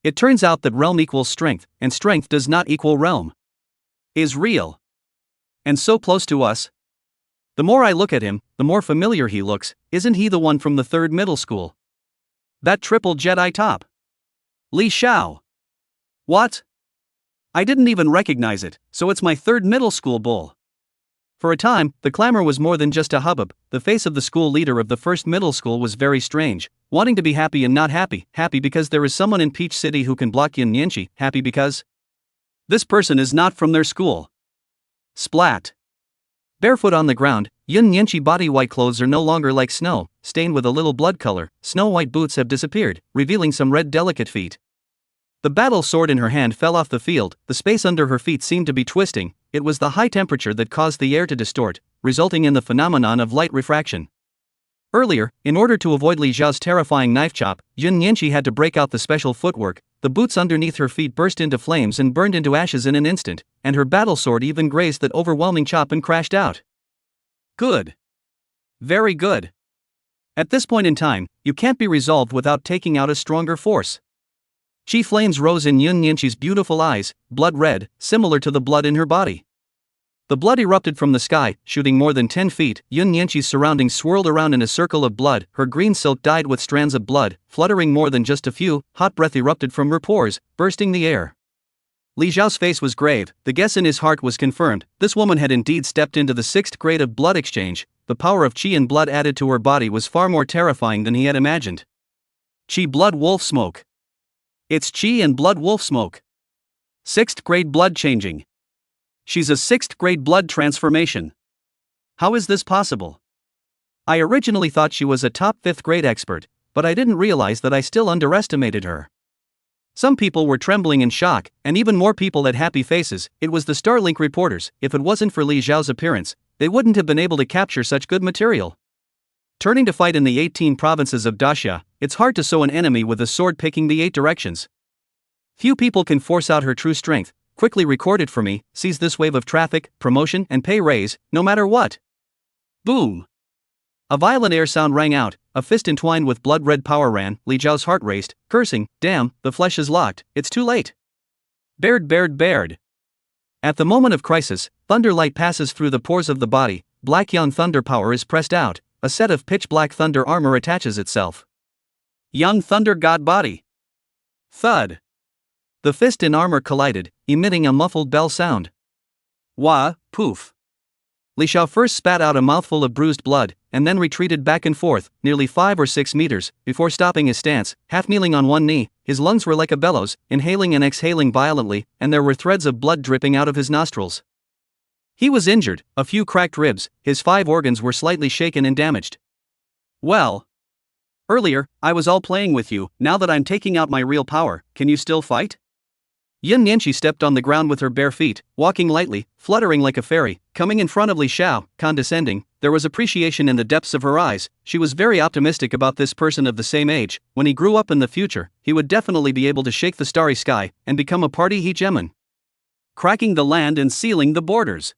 It turns out that realm equals strength, and strength does not equal realm. Is real. And so close to us. The more I look at him, the more familiar he looks. Isn't he the one from the 3rd middle school? That triple Jedi top. Li Xiao. What? I didn't even recognize it, so it's my 3rd middle school bull. For a time, the clamor was more than just a hubbub. The face of the school leader of the 1st middle school was very strange, wanting to be happy and not happy. Happy because there is someone in Peach City who can block Yun Nianqi. Happy because this person is not from their school. Splat. Barefoot on the ground, Yun Nianqi body white clothes are no longer like snow, stained with a little blood color. Snow white boots have disappeared, revealing some red delicate feet. The battle sword in her hand fell off the field, the space under her feet seemed to be twisting. It was the high temperature that caused the air to distort, resulting in the phenomenon of light refraction. Earlier, in order to avoid Li Xiao's terrifying knife chop, Yun Nianqi had to break out the special footwork. The boots underneath her feet burst into flames and burned into ashes in an instant, and her battle sword even grazed that overwhelming chop and crashed out. Good. Very good. At this point in time, you can't be resolved without taking out a stronger force. Chi flames rose in Yun Nianqi's beautiful eyes, blood red, similar to the blood in her body. The blood erupted from the sky, shooting more than 10 feet. Yun Nianqi's surroundings swirled around in a circle of blood, her green silk dyed with strands of blood, fluttering more than just a few. Hot breath erupted from her pores, bursting the air. Li Xiao's face was grave, the guess in his heart was confirmed. This woman had indeed stepped into the 6th grade of blood exchange. The power of Qi and blood added to her body was far more terrifying than he had imagined. Qi blood wolf smoke. It's Qi and blood wolf smoke. 6th grade blood changing. She's a 6th grade blood transformation. How is this possible? I originally thought she was a top 5th grade expert, but I didn't realize that I still underestimated her. Some people were trembling in shock, and even more people had happy faces. It was the Starlink reporters. If it wasn't for Li Xiao's appearance, they wouldn't have been able to capture such good material. Turning to fight in the 18 provinces of Daxia, it's hard to sew an enemy with a sword picking the 8 directions. Few people can force out her true strength. Quickly record it for me, seize this wave of traffic, promotion, and pay raise, no matter what. Boom! A violent air sound rang out, a fist entwined with blood-red power ran. Li Xiao's heart raced, cursing, damn, the flesh is locked, it's too late. Bared. At the moment of crisis, thunder light passes through the pores of the body, black Yang thunder power is pressed out, a set of pitch-black thunder armor attaches itself. Yang thunder god body. Thud. The fist and armor collided, emitting a muffled bell sound. Wah, poof. Li Xiao first spat out a mouthful of bruised blood, and then retreated back and forth, nearly 5 or 6 meters, before stopping his stance, half kneeling on one knee. His lungs were like a bellows, inhaling and exhaling violently, and there were threads of blood dripping out of his nostrils. He was injured, a few cracked ribs, his 5 organs were slightly shaken and damaged. Well. Earlier, I was all playing with you. Now that I'm taking out my real power, can you still fight? Yun Nianqi stepped on the ground with her bare feet, walking lightly, fluttering like a fairy, coming in front of Li Xiao, condescending. There was appreciation in the depths of her eyes. She was very optimistic about this person of the same age. When he grew up in the future, he would definitely be able to shake the starry sky and become a party hegemon, cracking the land and sealing the borders.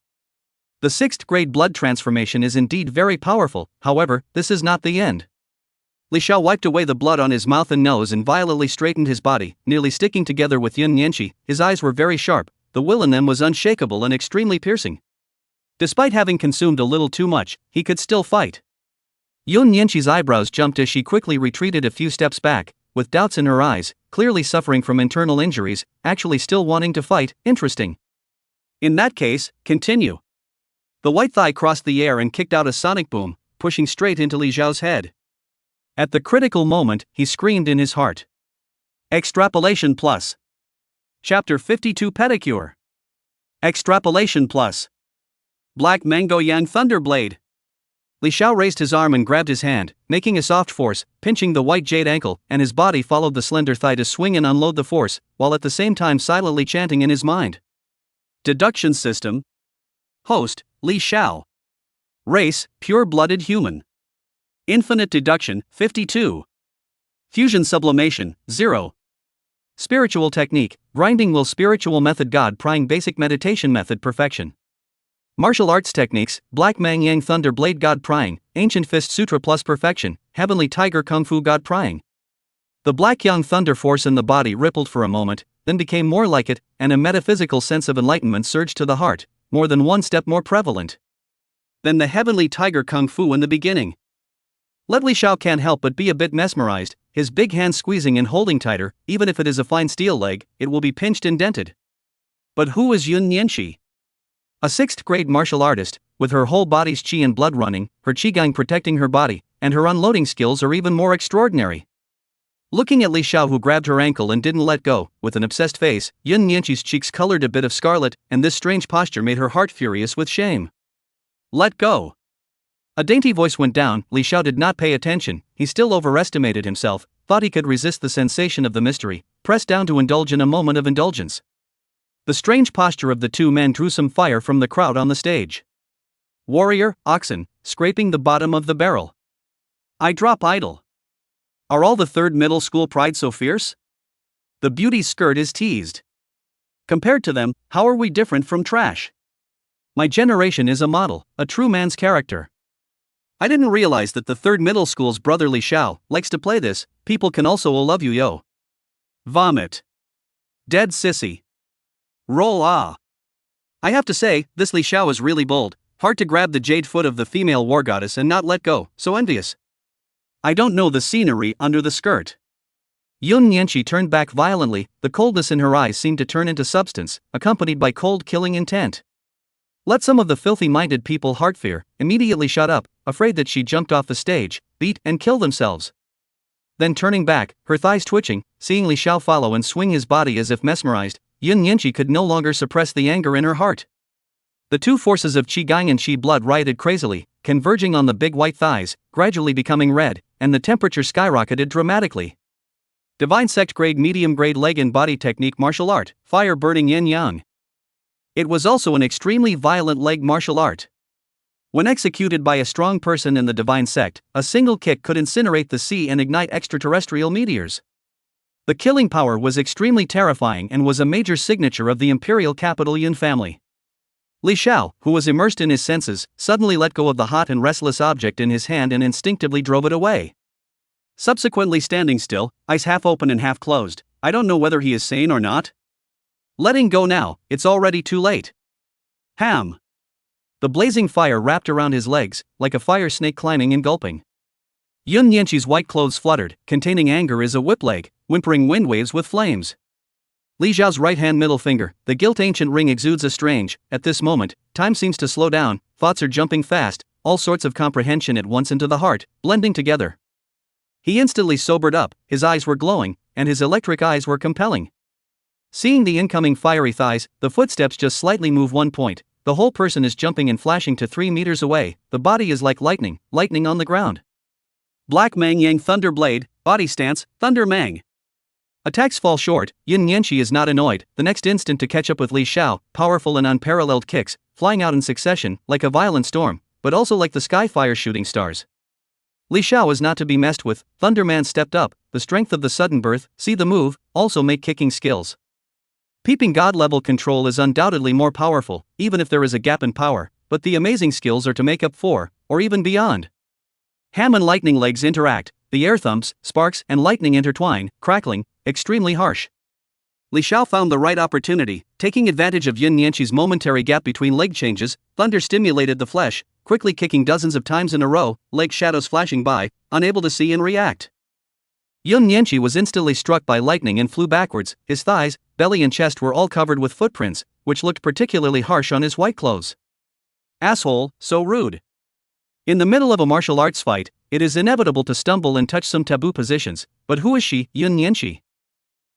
The 6th grade blood transformation is indeed very powerful. However, this is not the end. Li Xiao wiped away the blood on his mouth and nose and violently straightened his body, nearly sticking together with Yun Nianqi. His eyes were very sharp, the will in them was unshakable and extremely piercing. Despite having consumed a little too much, he could still fight. Yun Nianqi's eyebrows jumped as she quickly retreated a few steps back, with doubts in her eyes, clearly suffering from internal injuries, actually still wanting to fight. Interesting. In that case, continue. The white thigh crossed the air and kicked out a sonic boom, pushing straight into Li Xiao's head. At the critical moment, he screamed in his heart. Extrapolation Plus. Chapter 52 Pedicure. Extrapolation Plus. Black Mango Yang Thunderblade. Li Xiao raised his arm and grabbed his hand, making a soft force, pinching the white jade ankle, and his body followed the slender thigh to swing and unload the force, while at the same time silently chanting in his mind. Deduction System. Host, Li Xiao. Race, pure-blooded human. Infinite Deduction, 52. Fusion Sublimation, 0. Spiritual Technique, Grinding Will Spiritual Method God Prying Basic Meditation Method Perfection. Martial Arts Techniques, Black Mang Yang Thunder Blade God Prying, Ancient Fist Sutra Plus Perfection, Heavenly Tiger Kung Fu God Prying. The Black Yang Thunder force in the body rippled for a moment, then became more like it, and a metaphysical sense of enlightenment surged to the heart, more than one step more prevalent than the Heavenly Tiger Kung Fu in the beginning. Li Xiao can't help but be a bit mesmerized, his big hand squeezing and holding tighter. Even if it is a fine steel leg, it will be pinched and dented. But who is Yun Nianqi? A 6th grade martial artist, with her whole body's qi and blood running, her qigong protecting her body, and her unloading skills are even more extraordinary. Looking at Li Xiao, who grabbed her ankle and didn't let go, with an obsessed face, Yun Nianqi's cheeks colored a bit of scarlet, and this strange posture made her heart furious with shame. Let go. A dainty voice went down. Li Xiao did not pay attention, he still overestimated himself, thought he could resist the sensation of the mystery, pressed down to indulge in a moment of indulgence. The strange posture of the two men drew some fire from the crowd on the stage. Warrior, oxen, scraping the bottom of the barrel. I drop idol. Are all the third middle school pride so fierce? The beauty's skirt is teased. Compared to them, how are we different from trash? My generation is a model, a true man's character. I didn't realize that the third middle school's brother Li Xiao likes to play this. People can also love you yo. Vomit. Dead sissy. Roll ah. I have to say, this Li Xiao is really bold, hard to grab the jade foot of the female war goddess and not let go, so envious. I don't know the scenery under the skirt. Yun Nianqi turned back violently, the coldness in her eyes seemed to turn into substance, accompanied by cold killing intent. Let some of the filthy-minded people heart fear, immediately shut up, afraid that she jumped off the stage, beat and kill themselves. Then turning back, her thighs twitching, seeing Li Xiao follow and swing his body as if mesmerized, Yun Nianqi could no longer suppress the anger in her heart. The two forces of qigong and qi blood rioted crazily, converging on the big white thighs, gradually becoming red, and the temperature skyrocketed dramatically. Divine Sect Grade Medium Grade Leg and Body Technique Martial Art, Fire Burning Yin Yang. It was also an extremely violent leg martial art. When executed by a strong person in the Divine Sect, a single kick could incinerate the sea and ignite extraterrestrial meteors. The killing power was extremely terrifying and was a major signature of the imperial capital Yun family. Li Xiao, who was immersed in his senses, suddenly let go of the hot and restless object in his hand and instinctively drove it away. Subsequently standing still, eyes half open and half closed, I don't know whether he is sane or not. Letting go now, it's already too late. Ham. The blazing fire wrapped around his legs, like a fire snake climbing and gulping. Yun Nianqi's white clothes fluttered, containing anger is a whip leg, whimpering wind waves with flames. Li Xiao's right hand middle finger, the gilt ancient ring exudes a strange, at this moment, time seems to slow down, thoughts are jumping fast, all sorts of comprehension at once into the heart, blending together. He instantly sobered up, his eyes were glowing, and his electric eyes were compelling. Seeing the incoming fiery thighs, the footsteps just slightly move 1 point, the whole person is jumping and flashing to 3 meters away, the body is like lightning on the ground. Black Mang Yang Thunder Blade, body stance, Thunder Mang. Attacks fall short, Yun Nianqi is not annoyed, the next instant to catch up with Li Xiao, powerful and unparalleled kicks, flying out in succession, like a violent storm, but also like the sky fire shooting stars. Li Xiao is not to be messed with, Thunderman stepped up, the strength of the sudden birth, see the move, also make kicking skills. Peeping God-level control is undoubtedly more powerful, even if there is a gap in power, but the amazing skills are to make up for, or even beyond. Ham and lightning legs interact, the air thumps, sparks, and lightning intertwine, crackling, extremely harsh. Li Xiao found the right opportunity, taking advantage of Yun Nianqi's momentary gap between leg changes. Thunder stimulated the flesh, quickly kicking dozens of times in a row, leg shadows flashing by, unable to see and react. Yun Nianqi was instantly struck by lightning and flew backwards. His thighs, belly and chest were all covered with footprints, which looked particularly harsh on his white clothes. Asshole, so rude. In the middle of a martial arts fight, it is inevitable to stumble and touch some taboo positions, but who is she, Yun Nianqi?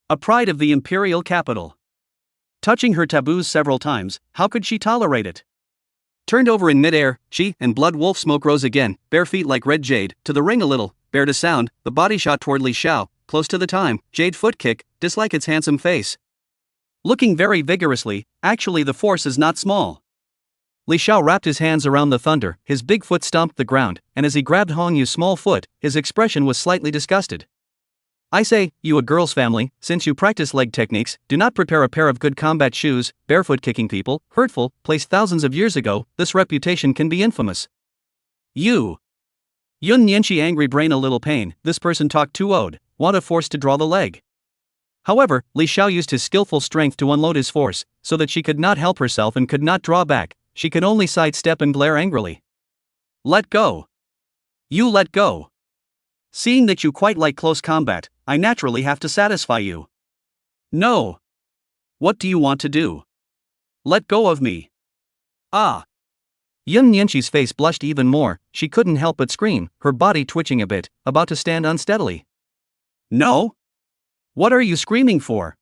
A pride of the imperial capital. Touching her taboos several times, how could she tolerate it? Turned over in midair, she and blood wolf smoke rose again, bare feet like red jade, to the ring a little, bare to sound, the body shot toward Li Xiao, close to the time, jade foot kick, dislike its handsome face. Looking very vigorously, actually the force is not small. Li Xiao wrapped his hands around the thunder, his big foot stomped the ground, and as he grabbed Hong Yu's small foot, his expression was slightly disgusted. I say, you a girl's family, since you practice leg techniques, do not prepare a pair of good combat shoes. Barefoot kicking people, hurtful, placed thousands of years ago, this reputation can be infamous. You. Yun Nianqi angry brain a little pain, this person talked too ode, want a force to draw the leg. However, Li Xiao used his skillful strength to unload his force, so that she could not help herself and could not draw back, she could only sidestep and glare angrily. Let go. You let go. Seeing that you quite like close combat, I naturally have to satisfy you. No. What do you want to do? Let go of me. Ah. Yun Nianqi's face blushed even more, she couldn't help but scream, her body twitching a bit, about to stand unsteadily. No? What are you screaming for?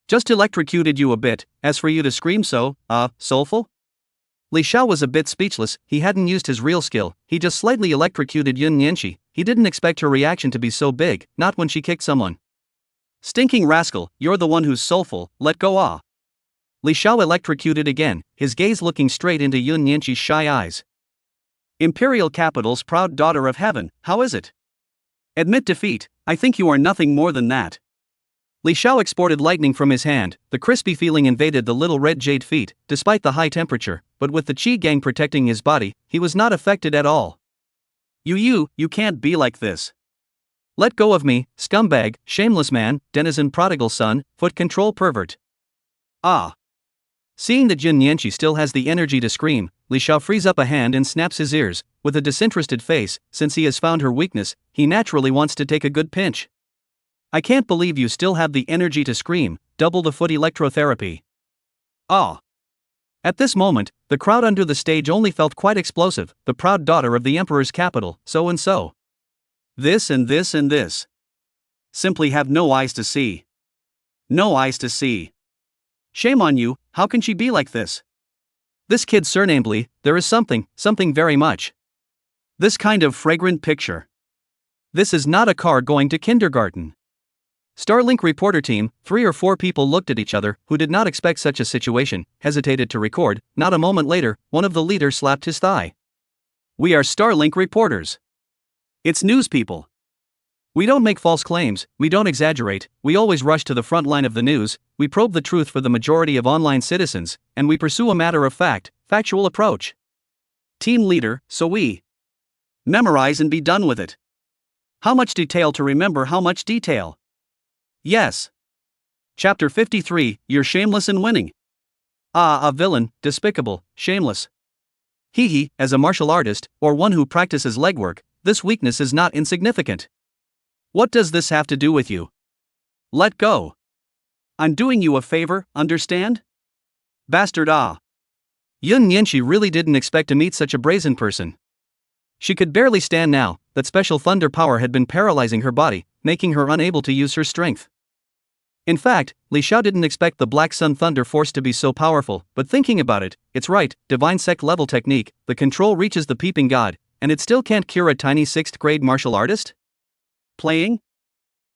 Just electrocuted you a bit, as for you to scream so, soulful? Li Xiao was a bit speechless, he hadn't used his real skill, he just slightly electrocuted Yun Nianqi, he didn't expect her reaction to be so big, not when she kicked someone. Stinking rascal, you're the one who's soulful, let go ah. Li Xiao electrocuted again, his gaze looking straight into Yun Nianqi's shy eyes. Imperial capital's proud daughter of heaven, how is it? Admit defeat, I think you are nothing more than that. Li Xiao exported lightning from his hand, the crispy feeling invaded the little red jade feet, despite the high temperature, but with the Qi gang protecting his body, he was not affected at all. You can't be like this. Let go of me, scumbag, shameless man, denizen prodigal son, foot control pervert. Ah. Seeing that Yun Nianqi still has the energy to scream, Li Xiao frees up a hand and snaps his ears, with a disinterested face, since he has found her weakness, he naturally wants to take a good pinch. I can't believe you still have the energy to scream, double the foot electrotherapy. Ah. At this moment, the crowd under the stage only felt quite explosive, the proud daughter of the emperor's capital, so and so. This and this and this. Simply have no eyes to see. No eyes to see. Shame on you, how can she be like this? This kid surnamedly, there is something very much. This kind of fragrant picture. This is not a car going to kindergarten. Starlink reporter team, 3 or 4 people looked at each other, who did not expect such a situation, hesitated to record. Not a moment later, one of the leaders slapped his thigh. We are Starlink reporters. It's news people. We don't make false claims, we don't exaggerate, we always rush to the front line of the news, we probe the truth for the majority of online citizens, and we pursue a matter-of-fact, factual approach. Team leader, so we memorize and be done with it. How much detail to remember how much detail? Yes. Chapter 53, You're shameless in winning. Ah, a villain, despicable, shameless. He, as a martial artist, or one who practices legwork, this weakness is not insignificant. What does this have to do with you? Let go. I'm doing you a favor, understand? Bastard ah. Yun Nianqi really didn't expect to meet such a brazen person. She could barely stand now, that special thunder power had been paralyzing her body, making her unable to use her strength. In fact, Li Xiao didn't expect the Black Sun Thunder Force to be so powerful, but thinking about it, it's right, divine sect level technique, the control reaches the peeping god, and it still can't cure a tiny 6th grade martial artist? Playing?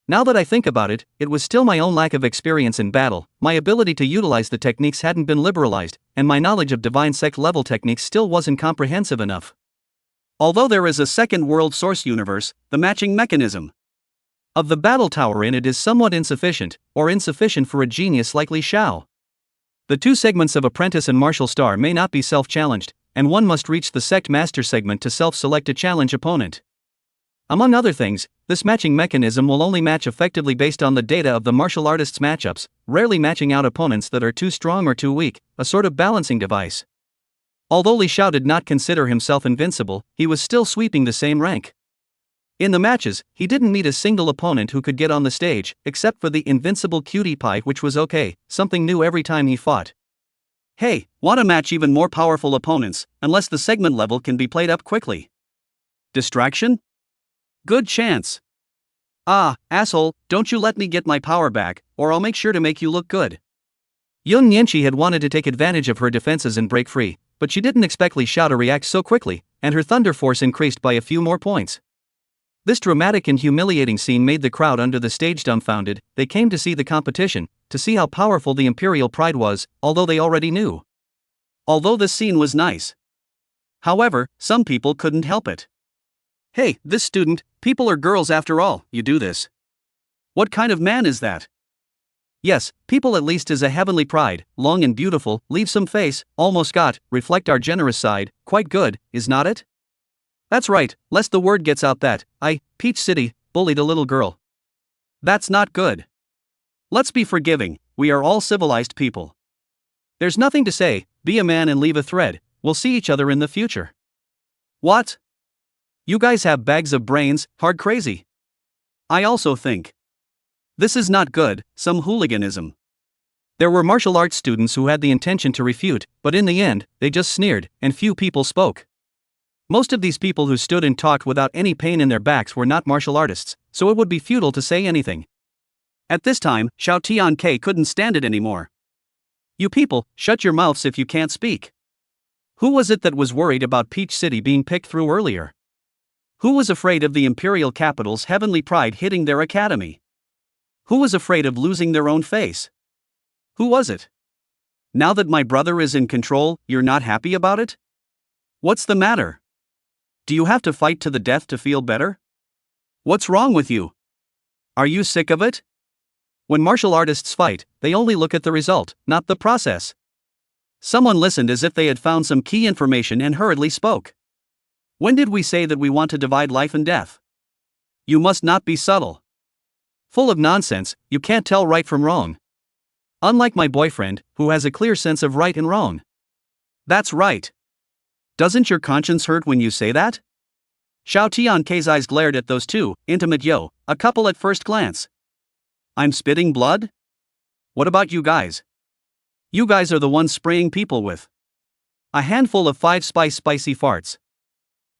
Now that I think about it, it was still my own lack of experience in battle, my ability to utilize the techniques hadn't been liberalized, and my knowledge of divine sect level techniques still wasn't comprehensive enough. Although there is a second world source universe, the matching mechanism of the battle tower in it is somewhat insufficient, or insufficient for a genius like Li Xiao. The 2 segments of apprentice and martial star may not be self-challenged, and one must reach the sect master segment to self-select a challenge opponent. Among other things, this matching mechanism will only match effectively based on the data of the martial artist's matchups, rarely matching out opponents that are too strong or too weak, a sort of balancing device. Although Li Xiao did not consider himself invincible, he was still sweeping the same rank. In the matches, he didn't meet a single opponent who could get on the stage, except for the invincible cutie pie, which was okay, something new every time he fought. Hey, want to match even more powerful opponents, unless the segment level can be played up quickly. Distraction? Good chance. Ah, asshole, don't you let me get my power back, or I'll make sure to make you look good. Yun Yanqi had wanted to take advantage of her defenses and break free, but she didn't expect Li Xiao to react so quickly, and her thunder force increased by a few more points. This dramatic and humiliating scene made the crowd under the stage dumbfounded. They came to see the competition, to see how powerful the imperial pride was, although they already knew. Although this scene was nice. However, some people couldn't help it. Hey, this student, people are girls after all, you do this. What kind of man is that? Yes, people at least is a heavenly pride, long and beautiful, leave some face, almost got, reflect our generous side, quite good, is not it? That's right, lest the word gets out that, Peach City, bullied a little girl. That's not good. Let's be forgiving, we are all civilized people. There's nothing to say, be a man and leave a thread, we'll see each other in the future. What? You guys have bags of brains, hard crazy. I also think. This is not good, some hooliganism. There were martial arts students who had the intention to refute, but in the end, they just sneered, and few people spoke. Most of these people who stood and talked without any pain in their backs were not martial artists, so it would be futile to say anything. At this time, Xiao Tianke couldn't stand it anymore. You people, shut your mouths if you can't speak. Who was it that was worried about Peach City being picked through earlier? Who was afraid of the imperial capital's heavenly pride hitting their academy? Who was afraid of losing their own face? Who was it? Now that my brother is in control, you're not happy about it? What's the matter? Do you have to fight to the death to feel better? What's wrong with you? Are you sick of it? When martial artists fight, they only look at the result, not the process. Someone listened as if they had found some key information and hurriedly spoke. When did we say that we want to divide life and death? You must not be subtle. Full of nonsense, you can't tell right from wrong. Unlike my boyfriend, who has a clear sense of right and wrong. That's right. Doesn't your conscience hurt when you say that? Xiao Tianke's eyes glared at those two, intimate yo, a couple at first glance. I'm spitting blood? What about you guys? You guys are the ones spraying people with a handful of 5 spicy farts.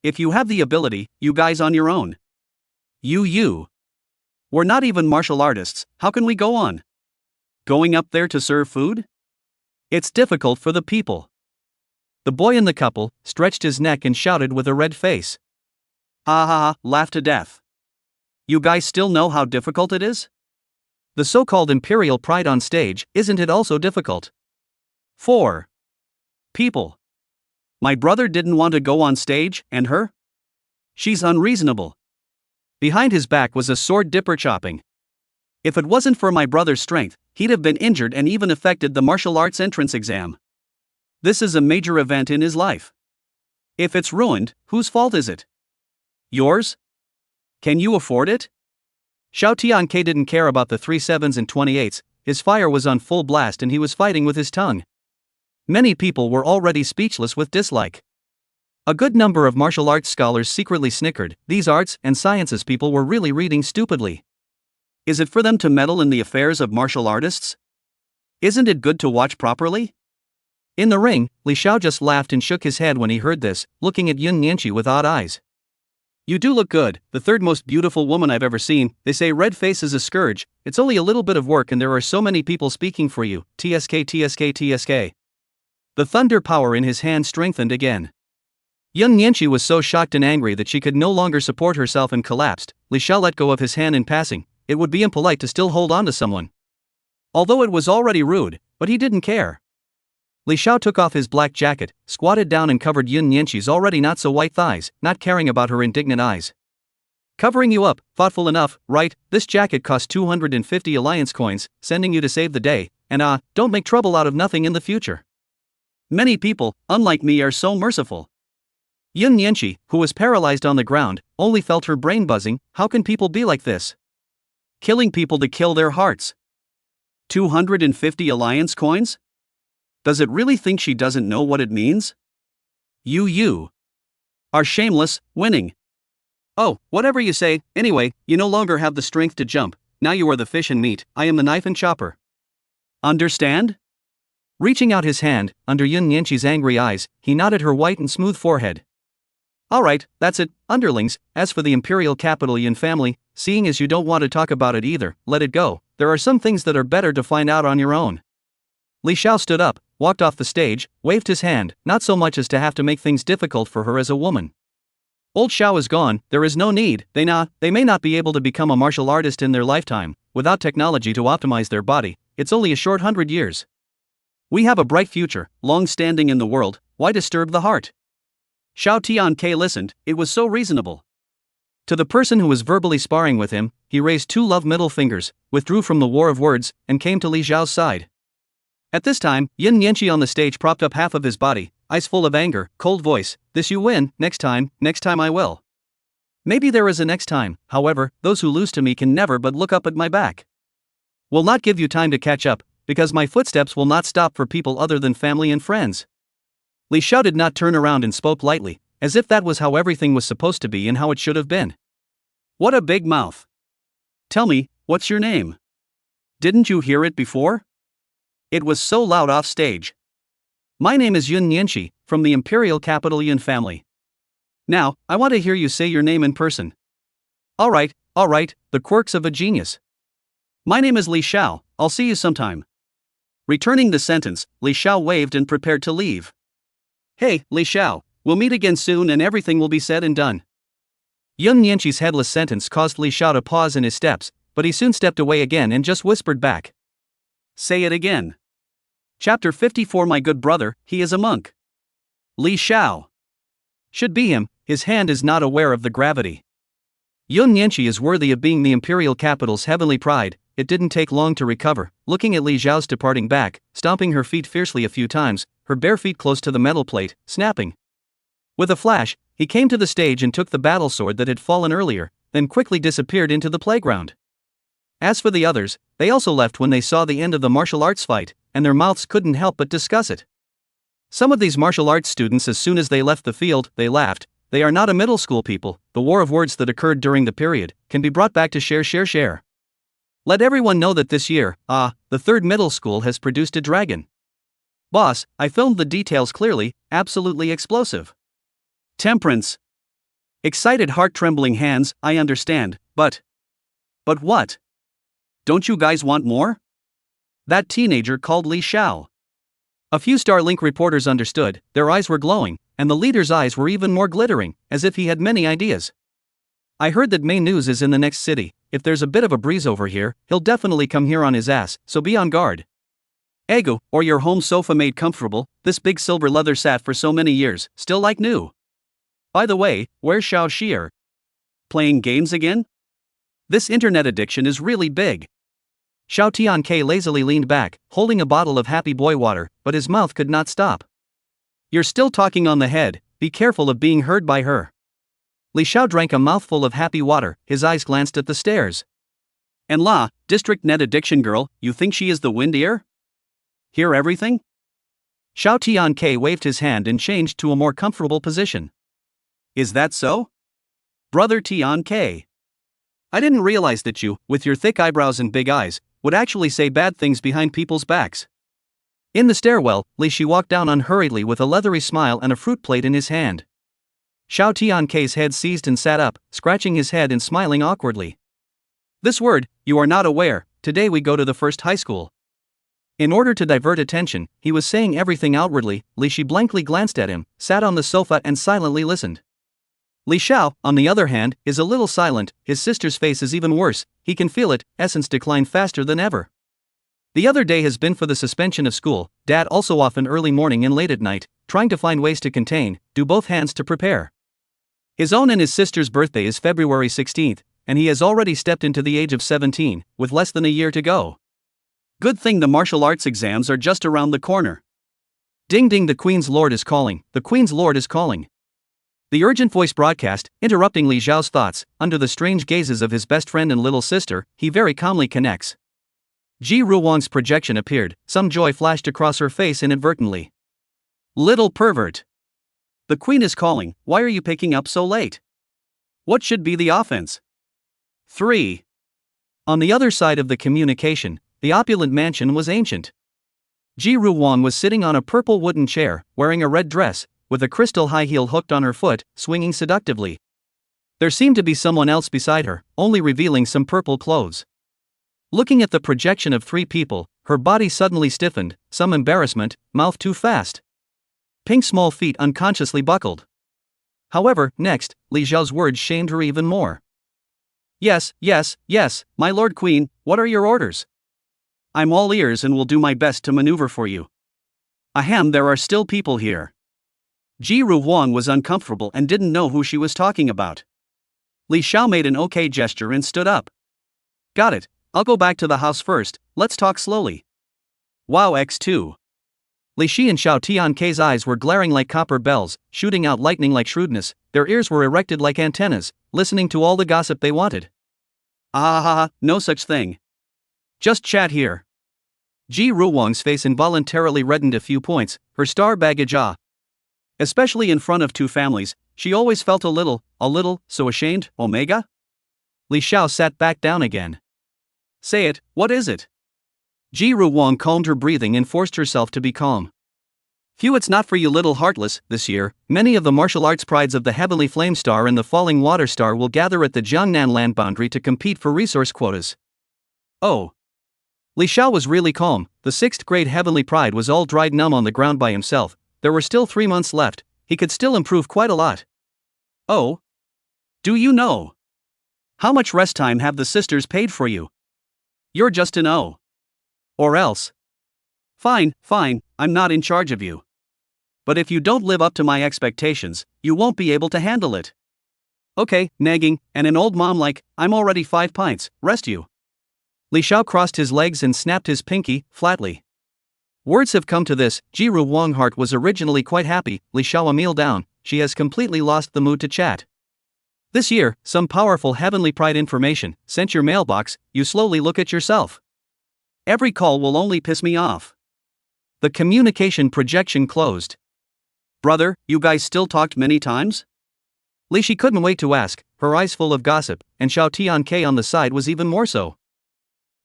If you have the ability, you guys on your own. You. We're not even martial artists, how can we go on? Going up there to serve food? It's difficult for the people. The boy in the couple stretched his neck and shouted with a red face. Ha ha ha, laugh to death. You guys still know how difficult it is? The so-called imperial pride on stage, isn't it also difficult? 4. People. My brother didn't want to go on stage, and her? She's unreasonable. Behind his back was a sword dipper chopping. If it wasn't for my brother's strength, he'd have been injured and even affected the martial arts entrance exam. This is a major event in his life. If it's ruined, whose fault is it? Yours? Can you afford it? Xiao Tianke didn't care about the 3 7s and 28s, his fire was on full blast and he was fighting with his tongue. Many people were already speechless with dislike. A good number of martial arts scholars secretly snickered, these arts and sciences people were really reading stupidly. Is it for them to meddle in the affairs of martial artists? Isn't it good to watch properly? In the ring, Li Xiao just laughed and shook his head when he heard this, looking at Yun Yanqi with odd eyes. You do look good, the third most beautiful woman I've ever seen. They say red face is a scourge, it's only a little bit of work and there are so many people speaking for you, TSK. The thunder power in his hand strengthened again. Yun Yanqi was so shocked and angry that she could no longer support herself and collapsed. Li Xiao let go of his hand in passing, it would be impolite to still hold on to someone. Although it was already rude, but he didn't care. Li Xiao took off his black jacket, squatted down and covered Yun Yanqi's already not so white thighs, not caring about her indignant eyes. Covering you up, thoughtful enough, right? This jacket cost 250 alliance coins, sending you to save the day, and don't make trouble out of nothing in the future. Many people, unlike me, are so merciful. Yun Nianqi, who was paralyzed on the ground, only felt her brain buzzing. How can people be like this? Killing people to kill their hearts. 250 alliance coins? Does it really think she doesn't know what it means? You are shameless, winning. Oh, whatever you say, anyway, you no longer have the strength to jump, now you are the fish and meat, I am the knife and chopper. Understand? Reaching out his hand, under Yun Nianqi's angry eyes, he nodded her white and smooth forehead. Alright, that's it, underlings. As for the imperial capital Yun family, seeing as you don't want to talk about it either, let it go. There are some things that are better to find out on your own. Li Xiao stood up, walked off the stage, waved his hand, not so much as to have to make things difficult for her as a woman. Old Xiao is gone, there is no need, they may not be able to become a martial artist in their lifetime, without technology to optimize their body, it's only a short 100 years. We have a bright future, long standing in the world, why disturb the heart? Xiao Tianke listened, it was so reasonable. To the person who was verbally sparring with him, he raised two love middle fingers, withdrew from the war of words, and came to Li Xiao's side. At this time, Yun Nianqi on the stage propped up half of his body, eyes full of anger, cold voice, this you win, next time I will. Maybe there is a next time, however, those who lose to me can never but look up at my back. Will not give you time to catch up, because my footsteps will not stop for people other than family and friends. Li Xiao did not turn around and spoke lightly, as if that was how everything was supposed to be and how it should have been. What a big mouth. Tell me, what's your name? Didn't you hear it before? It was so loud off stage. My name is Yun Nianqi, from the imperial capital Yun family. Now, I want to hear you say your name in person. Alright, the quirks of a genius. My name is Li Xiao, I'll see you sometime. Returning the sentence, Li Xiao waved and prepared to leave. Hey, Li Xiao, we'll meet again soon and everything will be said and done. Yun Nianqi's headless sentence caused Li Xiao to pause in his steps, but he soon stepped away again and just whispered back. Say it again. Chapter 54. My good brother, he is a monk. Li Xiao. Should be him, his hand is not aware of the gravity. Yun Nianqi is worthy of being the imperial capital's heavenly pride. It didn't take long to recover, looking at Li Xiao's departing back, stomping her feet fiercely a few times, her bare feet close to the metal plate, snapping. With a flash, he came to the stage and took the battle sword that had fallen earlier, then quickly disappeared into the playground. As for the others, they also left when they saw the end of the martial arts fight, and their mouths couldn't help but discuss it. Some of these martial arts students, as soon as they left the field, they laughed. They are not a middle school people, the war of words that occurred during the period, can be brought back to share. Let everyone know that this year, the third middle school has produced a dragon. Boss, I filmed the details clearly, absolutely explosive. Temperance. Excited heart-trembling hands, I understand, but what? Don't you guys want more? That teenager called Li Xiao. A few Starlink reporters understood, their eyes were glowing, and the leader's eyes were even more glittering, as if he had many ideas. I heard that main news is in the next city. If there's a bit of a breeze over here, he'll definitely come here on his ass, so be on guard. Ego, or your home sofa made comfortable, this big silver leather sat for so many years, still like new. By the way, where's Xiao Xier? Playing games again? This internet addiction is really big. Xiao Tianke lazily leaned back, holding a bottle of happy boy water, but his mouth could not stop. You're still talking on the head, be careful of being heard by her. Li Xiao drank a mouthful of happy water, his eyes glanced at the stairs. And district net addiction girl, you think she is the wind ear? Hear everything? Xiao Tianke waved his hand and changed to a more comfortable position. Is that so? Brother Tianke. I didn't realize that you, with your thick eyebrows and big eyes, would actually say bad things behind people's backs. In the stairwell, Li Shi walked down unhurriedly with a leathery smile and a fruit plate in his hand. Xiao Tianke's head seized and sat up, scratching his head and smiling awkwardly. This word, you are not aware, today we go to the first high school. In order to divert attention, he was saying everything outwardly. Li Shi blankly glanced at him, sat on the sofa and silently listened. Li Xiao, on the other hand, is a little silent, his sister's face is even worse, he can feel it, essence decline faster than ever. The other day has been for the suspension of school, dad also off in early morning and late at night, trying to find ways to contain, do both hands to prepare. His own and his sister's birthday is February 16th, and he has already stepped into the age of 17, with less than a year to go. Good thing the martial arts exams are just around the corner. Ding ding, the Queen's Lord is calling, the Queen's Lord is calling. The urgent voice broadcast, interrupting Li Xiao's thoughts. Under the strange gazes of his best friend and little sister, he very calmly connects. Ji Ruwang's projection appeared, some joy flashed across her face inadvertently. Little pervert. The queen is calling, why are you picking up so late? What should be the offense? 3. On the other side of the communication, the opulent mansion was ancient. Ji Ruwang was sitting on a purple wooden chair, wearing a red dress, with a crystal high heel hooked on her foot, swinging seductively. There seemed to be someone else beside her, only revealing some purple clothes. Looking at the projection of 3 people, her body suddenly stiffened, some embarrassment, mouth too fast. Pink small feet unconsciously buckled. However, next, Li Xiao's words shamed her even more. Yes, my lord queen, what are your orders? I'm all ears and will do my best to maneuver for you. Ahem, there are still people here. Ji Ruwang was uncomfortable and didn't know who she was talking about. Li Xiao made an okay gesture and stood up. Got it, I'll go back to the house first, let's talk slowly. Wow X2. Li Shi and Xiao Tiankei's eyes were glaring like copper bells, shooting out lightning like shrewdness, their ears were erected like antennas, listening to all the gossip they wanted. No such thing. Just chat here. Ji Ruwang's face involuntarily reddened a few points, her star baggage especially in front of 2 families, she always felt a little, so ashamed, Omega? Li Xiao sat back down again. Say it, what is it? Ji Ruwang calmed her breathing and forced herself to be calm. Phew, it's not for you little heartless. This year, many of the martial arts prides of the Heavenly Flame Star and the Falling Water Star will gather at the Jiangnan land boundary to compete for resource quotas. Oh. Li Xiao was really calm. The 6th grade Heavenly Pride was all dried numb on the ground by himself. There were still 3 months left, he could still improve quite a lot. Oh? Do you know? How much rest time have the sisters paid for you? You're just an O. Or else. Fine, I'm not in charge of you. But if you don't live up to my expectations, you won't be able to handle it. Okay, nagging, and an old mom like, I'm already 5 pints, rest you. Li Xiao crossed his legs and snapped his pinky, flatly. Words have come to this. Ji Ruwang heart was originally quite happy. Li Xiao a meal down, she has completely lost the mood to chat. This year, some powerful Heavenly Pride information sent your mailbox, you slowly look at yourself. Every call will only piss me off. The communication projection closed. Brother, you guys still talked many times? Li Shi couldn't wait to ask, her eyes full of gossip, and Xiao Tiankei on the side was even more so.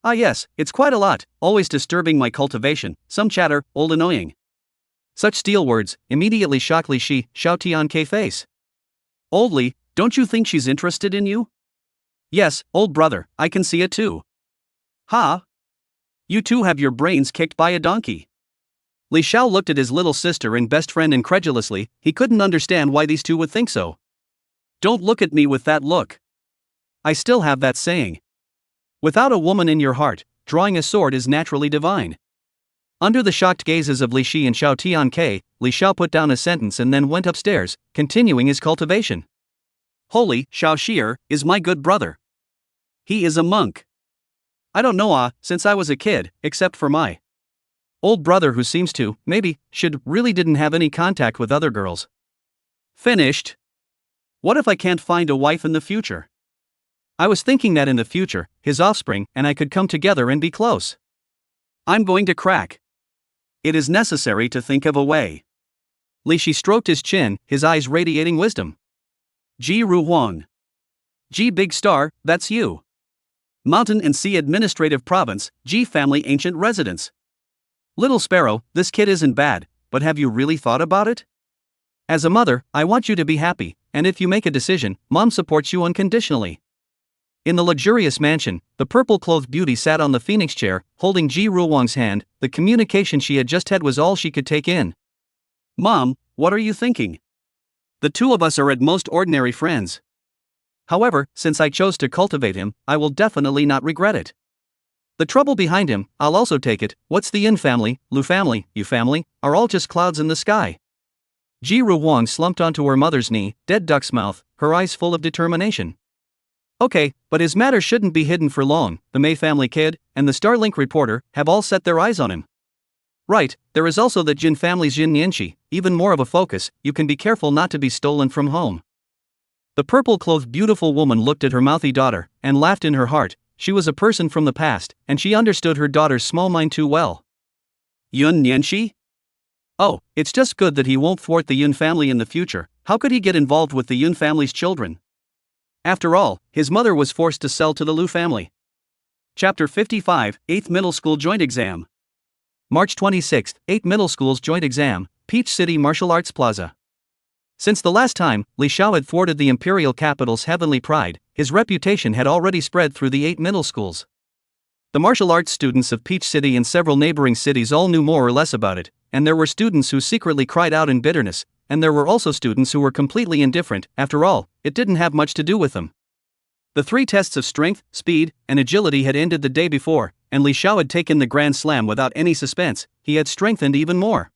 Ah yes, it's quite a lot, always disturbing my cultivation, some chatter, old annoying. Such steel words immediately shocked Li Shi, Xiao Tiankei face. Old Li, don't you think she's interested in you? Yes, old brother, I can see it too. Ha? You two have your brains kicked by a donkey. Li Xiao looked at his little sister and best friend incredulously, he couldn't understand why these two would think so. Don't look at me with that look. I still have that saying. Without a woman in your heart, drawing a sword is naturally divine. Under the shocked gazes of Li Shi and Xiao Tiankei, Li Xiao put down a sentence and then went upstairs, continuing his cultivation. Holy, Xiao Xi'er is my good brother. He is a monk. I don't know since I was a kid, except for my old brother who seems to, maybe, really didn't have any contact with other girls. Finished. What if I can't find a wife in the future? I was thinking that in the future, his offspring and I could come together and be close. I'm going to crack. It is necessary to think of a way. Li Shi stroked his chin, his eyes radiating wisdom. Ji Ruwang. Ji Big Star, that's you. Mountain and Sea Administrative Province, Ji Family Ancient Residence. Little Sparrow, this kid isn't bad, but have you really thought about it? As a mother, I want you to be happy, and if you make a decision, Mom supports you unconditionally. In the luxurious mansion, the purple-clothed beauty sat on the phoenix chair, holding Ji Ruwang's hand. The communication she had just had was all she could take in. Mom, what are you thinking? The two of us are at most ordinary friends. However, since I chose to cultivate him, I will definitely not regret it. The trouble behind him, I'll also take it. What's the Yin family, Lu family, Yu family, are all just clouds in the sky. Ji Ruwang slumped onto her mother's knee, dead duck's mouth, her eyes full of determination. Okay, but his matter shouldn't be hidden for long. The May family kid and the Starlink reporter have all set their eyes on him. Right, there is also the Jin family's Jin Nianqi, even more of a focus, you can be careful not to be stolen from home. The purple-clothed beautiful woman looked at her mouthy daughter, and laughed in her heart. She was a person from the past, and she understood her daughter's small mind too well. Yun Nianqi? Oh, it's just good that he won't thwart the Yun family in the future. How could he get involved with the Yun family's children? After all, his mother was forced to sell to the Liu family. Chapter 55, 8th Middle School Joint Exam. March 26, 8th Middle School's Joint Exam, Peach City Martial Arts Plaza. Since the last time Li Xiao had thwarted the imperial capital's heavenly pride, his reputation had already spread through the 8 middle schools. The martial arts students of Peach City and several neighboring cities all knew more or less about it, and there were students who secretly cried out in bitterness, and there were also students who were completely indifferent. After all, it didn't have much to do with them. The 3 tests of strength, speed, and agility had ended the day before, and Li Xiao had taken the Grand Slam without any suspense. He had strengthened even more.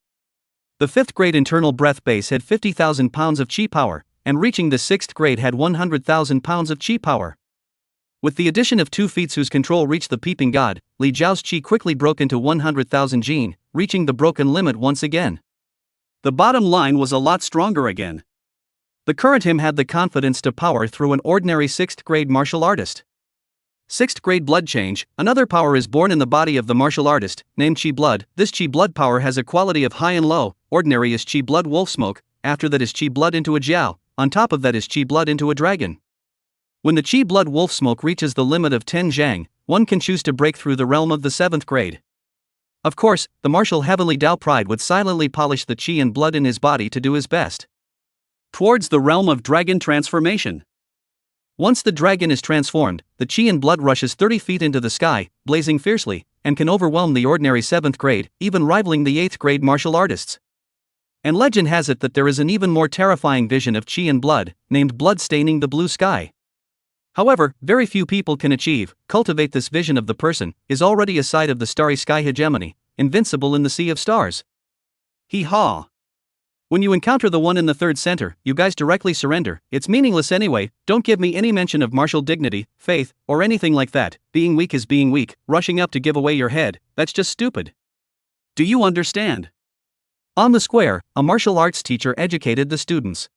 The 5th grade internal breath base had 50,000 pounds of chi power, and reaching the 6th grade had 100,000 pounds of chi power. With the addition of 2 feats whose control reached the peeping god, Li Jiao's chi quickly broke into 100,000 jin, reaching the broken limit once again. The bottom line was a lot stronger again. The current him had the confidence to power through an ordinary 6th grade martial artist. 6th grade blood change, another power is born in the body of the martial artist, named chi blood. This chi blood power has a quality of high and low. Ordinary is chi blood wolf smoke, after that is chi blood into a Xiao, on top of that is chi blood into a dragon. When the chi blood wolf smoke reaches the limit of 10 zhang, one can choose to break through the realm of the 7th grade. Of course, the martial heavenly Dao pride would silently polish the chi and blood in his body to do his best. Towards the realm of dragon transformation. Once the dragon is transformed, the chi and blood rushes 30 feet into the sky, blazing fiercely, and can overwhelm the ordinary 7th grade, even rivaling the 8th grade martial artists. And legend has it that there is an even more terrifying vision of chi and blood, named blood staining the blue sky. However, very few people can cultivate this vision of the person, is already a side of the starry sky hegemony, invincible in the sea of stars. Hee-haw. When you encounter the one in the 3rd center, you guys directly surrender. It's meaningless anyway. Don't give me any mention of martial dignity, faith, or anything like that. Being weak is being weak. Rushing up to give away your head, that's just stupid. Do you understand? On the square, a martial arts teacher educated the students.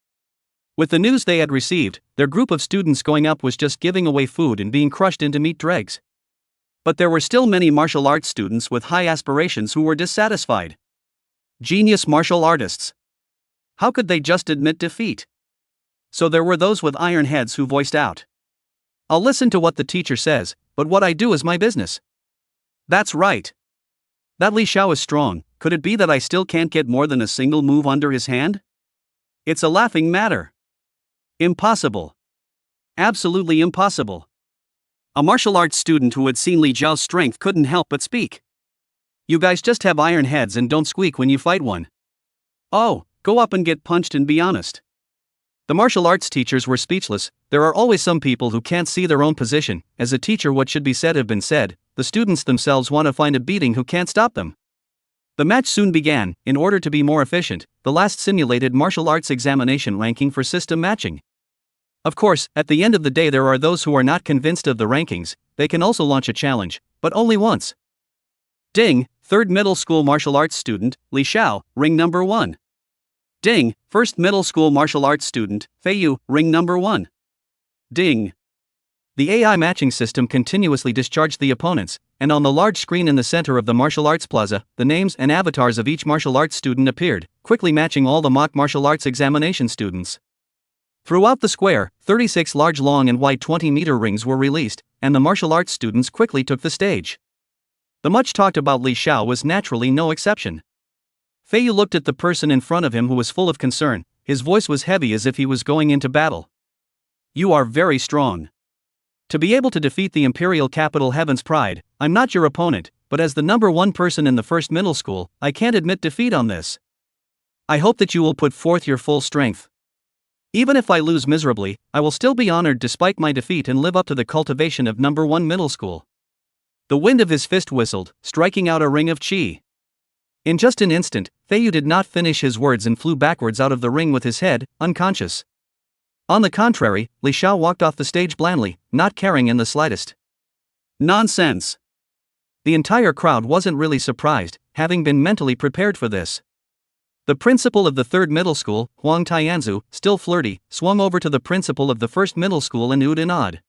With the news they had received, their group of students going up was just giving away food and being crushed into meat dregs. But there were still many martial arts students with high aspirations who were dissatisfied. Genius martial artists. How could they just admit defeat? So there were those with iron heads who voiced out. I'll listen to what the teacher says, but what I do is my business. That's right. That Li Xiao is strong. Could it be that I still can't get more than a single move under his hand? It's a laughing matter. Impossible. Absolutely impossible. A martial arts student who had seen Li Jiao's strength couldn't help but speak. You guys just have iron heads and don't squeak when you fight one. Oh, go up and get punched and be honest. The martial arts teachers were speechless. There are always some people who can't see their own position. As a teacher, what should be said have been said. The students themselves want to find a beating who can't stop them. The match soon began. In order to be more efficient, the last simulated martial arts examination ranking for system matching. Of course, at the end of the day there are those who are not convinced of the rankings. They can also launch a challenge, but only once. Ding, 3rd middle school martial arts student, Li Xiao, ring number 1. Ding, 1st middle school martial arts student, Fei Yu, ring number 1. Ding. The AI matching system continuously discharged the opponents, and on the large screen in the center of the martial arts plaza, the names and avatars of each martial arts student appeared, quickly matching all the mock martial arts examination students. Throughout the square, 36 large long and wide 20-meter rings were released, and the martial arts students quickly took the stage. The much talked about Li Xiao was naturally no exception. Fei Yu looked at the person in front of him who was full of concern. His voice was heavy as if he was going into battle. You are very strong. To be able to defeat the imperial capital Heaven's Pride, I'm not your opponent, but as the number 1 person in the 1st middle school, I can't admit defeat on this. I hope that you will put forth your full strength. Even if I lose miserably, I will still be honored despite my defeat and live up to the cultivation of number 1 middle school. The wind of his fist whistled, striking out a ring of chi. In just an instant, Fei Yu did not finish his words and flew backwards out of the ring with his head, unconscious. On the contrary, Li Xiao walked off the stage blandly, not caring in the slightest. Nonsense. The entire crowd wasn't really surprised, having been mentally prepared for this. The principal of the third middle school, Wang Tianzu, still flirty, swung over to the principal of the first middle school and oohed and awed.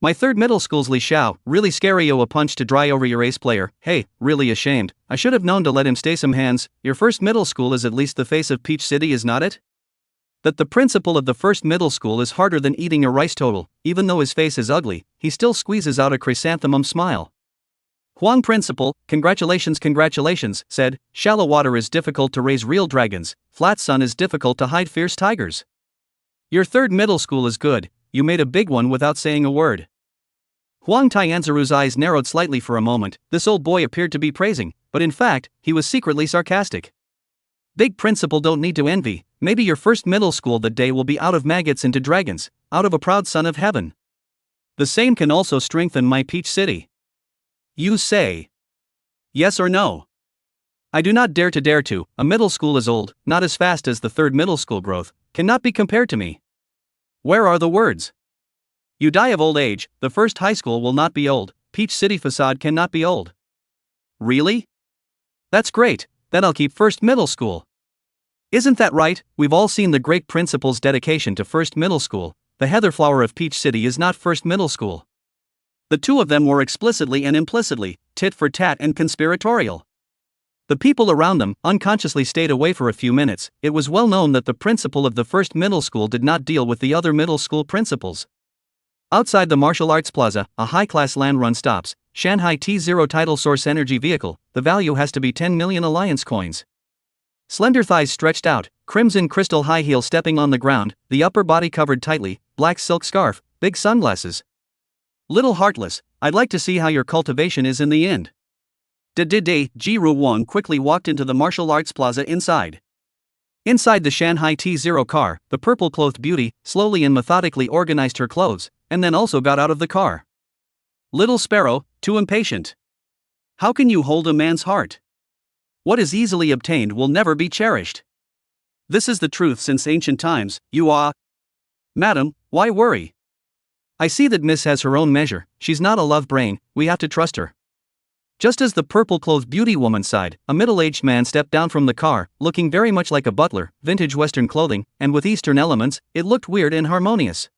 My third middle school's Li Xiao, really scary. A punch to dry over your ace player. Hey, really ashamed. I should have known to let him stay some hands. Your first middle school is at least the face of Peach City, is not it? That the principal of the first middle school is harder than eating a rice total. Even though his face is ugly, he still squeezes out a chrysanthemum smile. Huang principal, congratulations, said, shallow water is difficult to raise real dragons, flat sun is difficult to hide fierce tigers. Your third middle school is good, you made a big one without saying a word. Huang Tianzuru's eyes narrowed slightly for a moment. This old boy appeared to be praising, but in fact, he was secretly sarcastic. Big principal don't need to envy, maybe your first middle school that day will be out of maggots into dragons, out of a proud son of heaven. The same can also strengthen my Peach City. You say yes or no? I do not dare to. A middle school is old, not as fast as the third middle school growth, cannot be compared to me. Where are the words? You die of old age, the first high school will not be old, Peach City facade cannot be old. Really? That's great, then I'll keep first middle school. Isn't that right? We've all seen the great principal's dedication to first middle school. The heatherflower of Peach City is not first middle school. The two of them were explicitly and implicitly, tit for tat and conspiratorial. The people around them unconsciously stayed away for a few minutes. It was well known that the principal of the first middle school did not deal with the other middle school principals. Outside the martial arts plaza, a high-class land run stops. Shanghai T0 tidal source energy vehicle. The value has to be 10 million alliance coins. Slender thighs stretched out, crimson crystal high heel stepping on the ground, the upper body covered tightly, black silk scarf, big sunglasses. Little heartless, I'd like to see how your cultivation is in the end. Ji Ruwan quickly walked into the martial arts plaza inside. Inside the Shanghai T0 car, the purple-clothed beauty slowly and methodically organized her clothes, and then also got out of the car. Little sparrow, too impatient. How can you hold a man's heart? What is easily obtained will never be cherished. This is the truth since ancient times, you are. Madam, why worry? I see that Miss has her own measure, she's not a love brain, we have to trust her. Just as the purple-clothed beauty woman sighed, a middle-aged man stepped down from the car, looking very much like a butler, vintage Western clothing, and with Eastern elements, it looked weird and harmonious.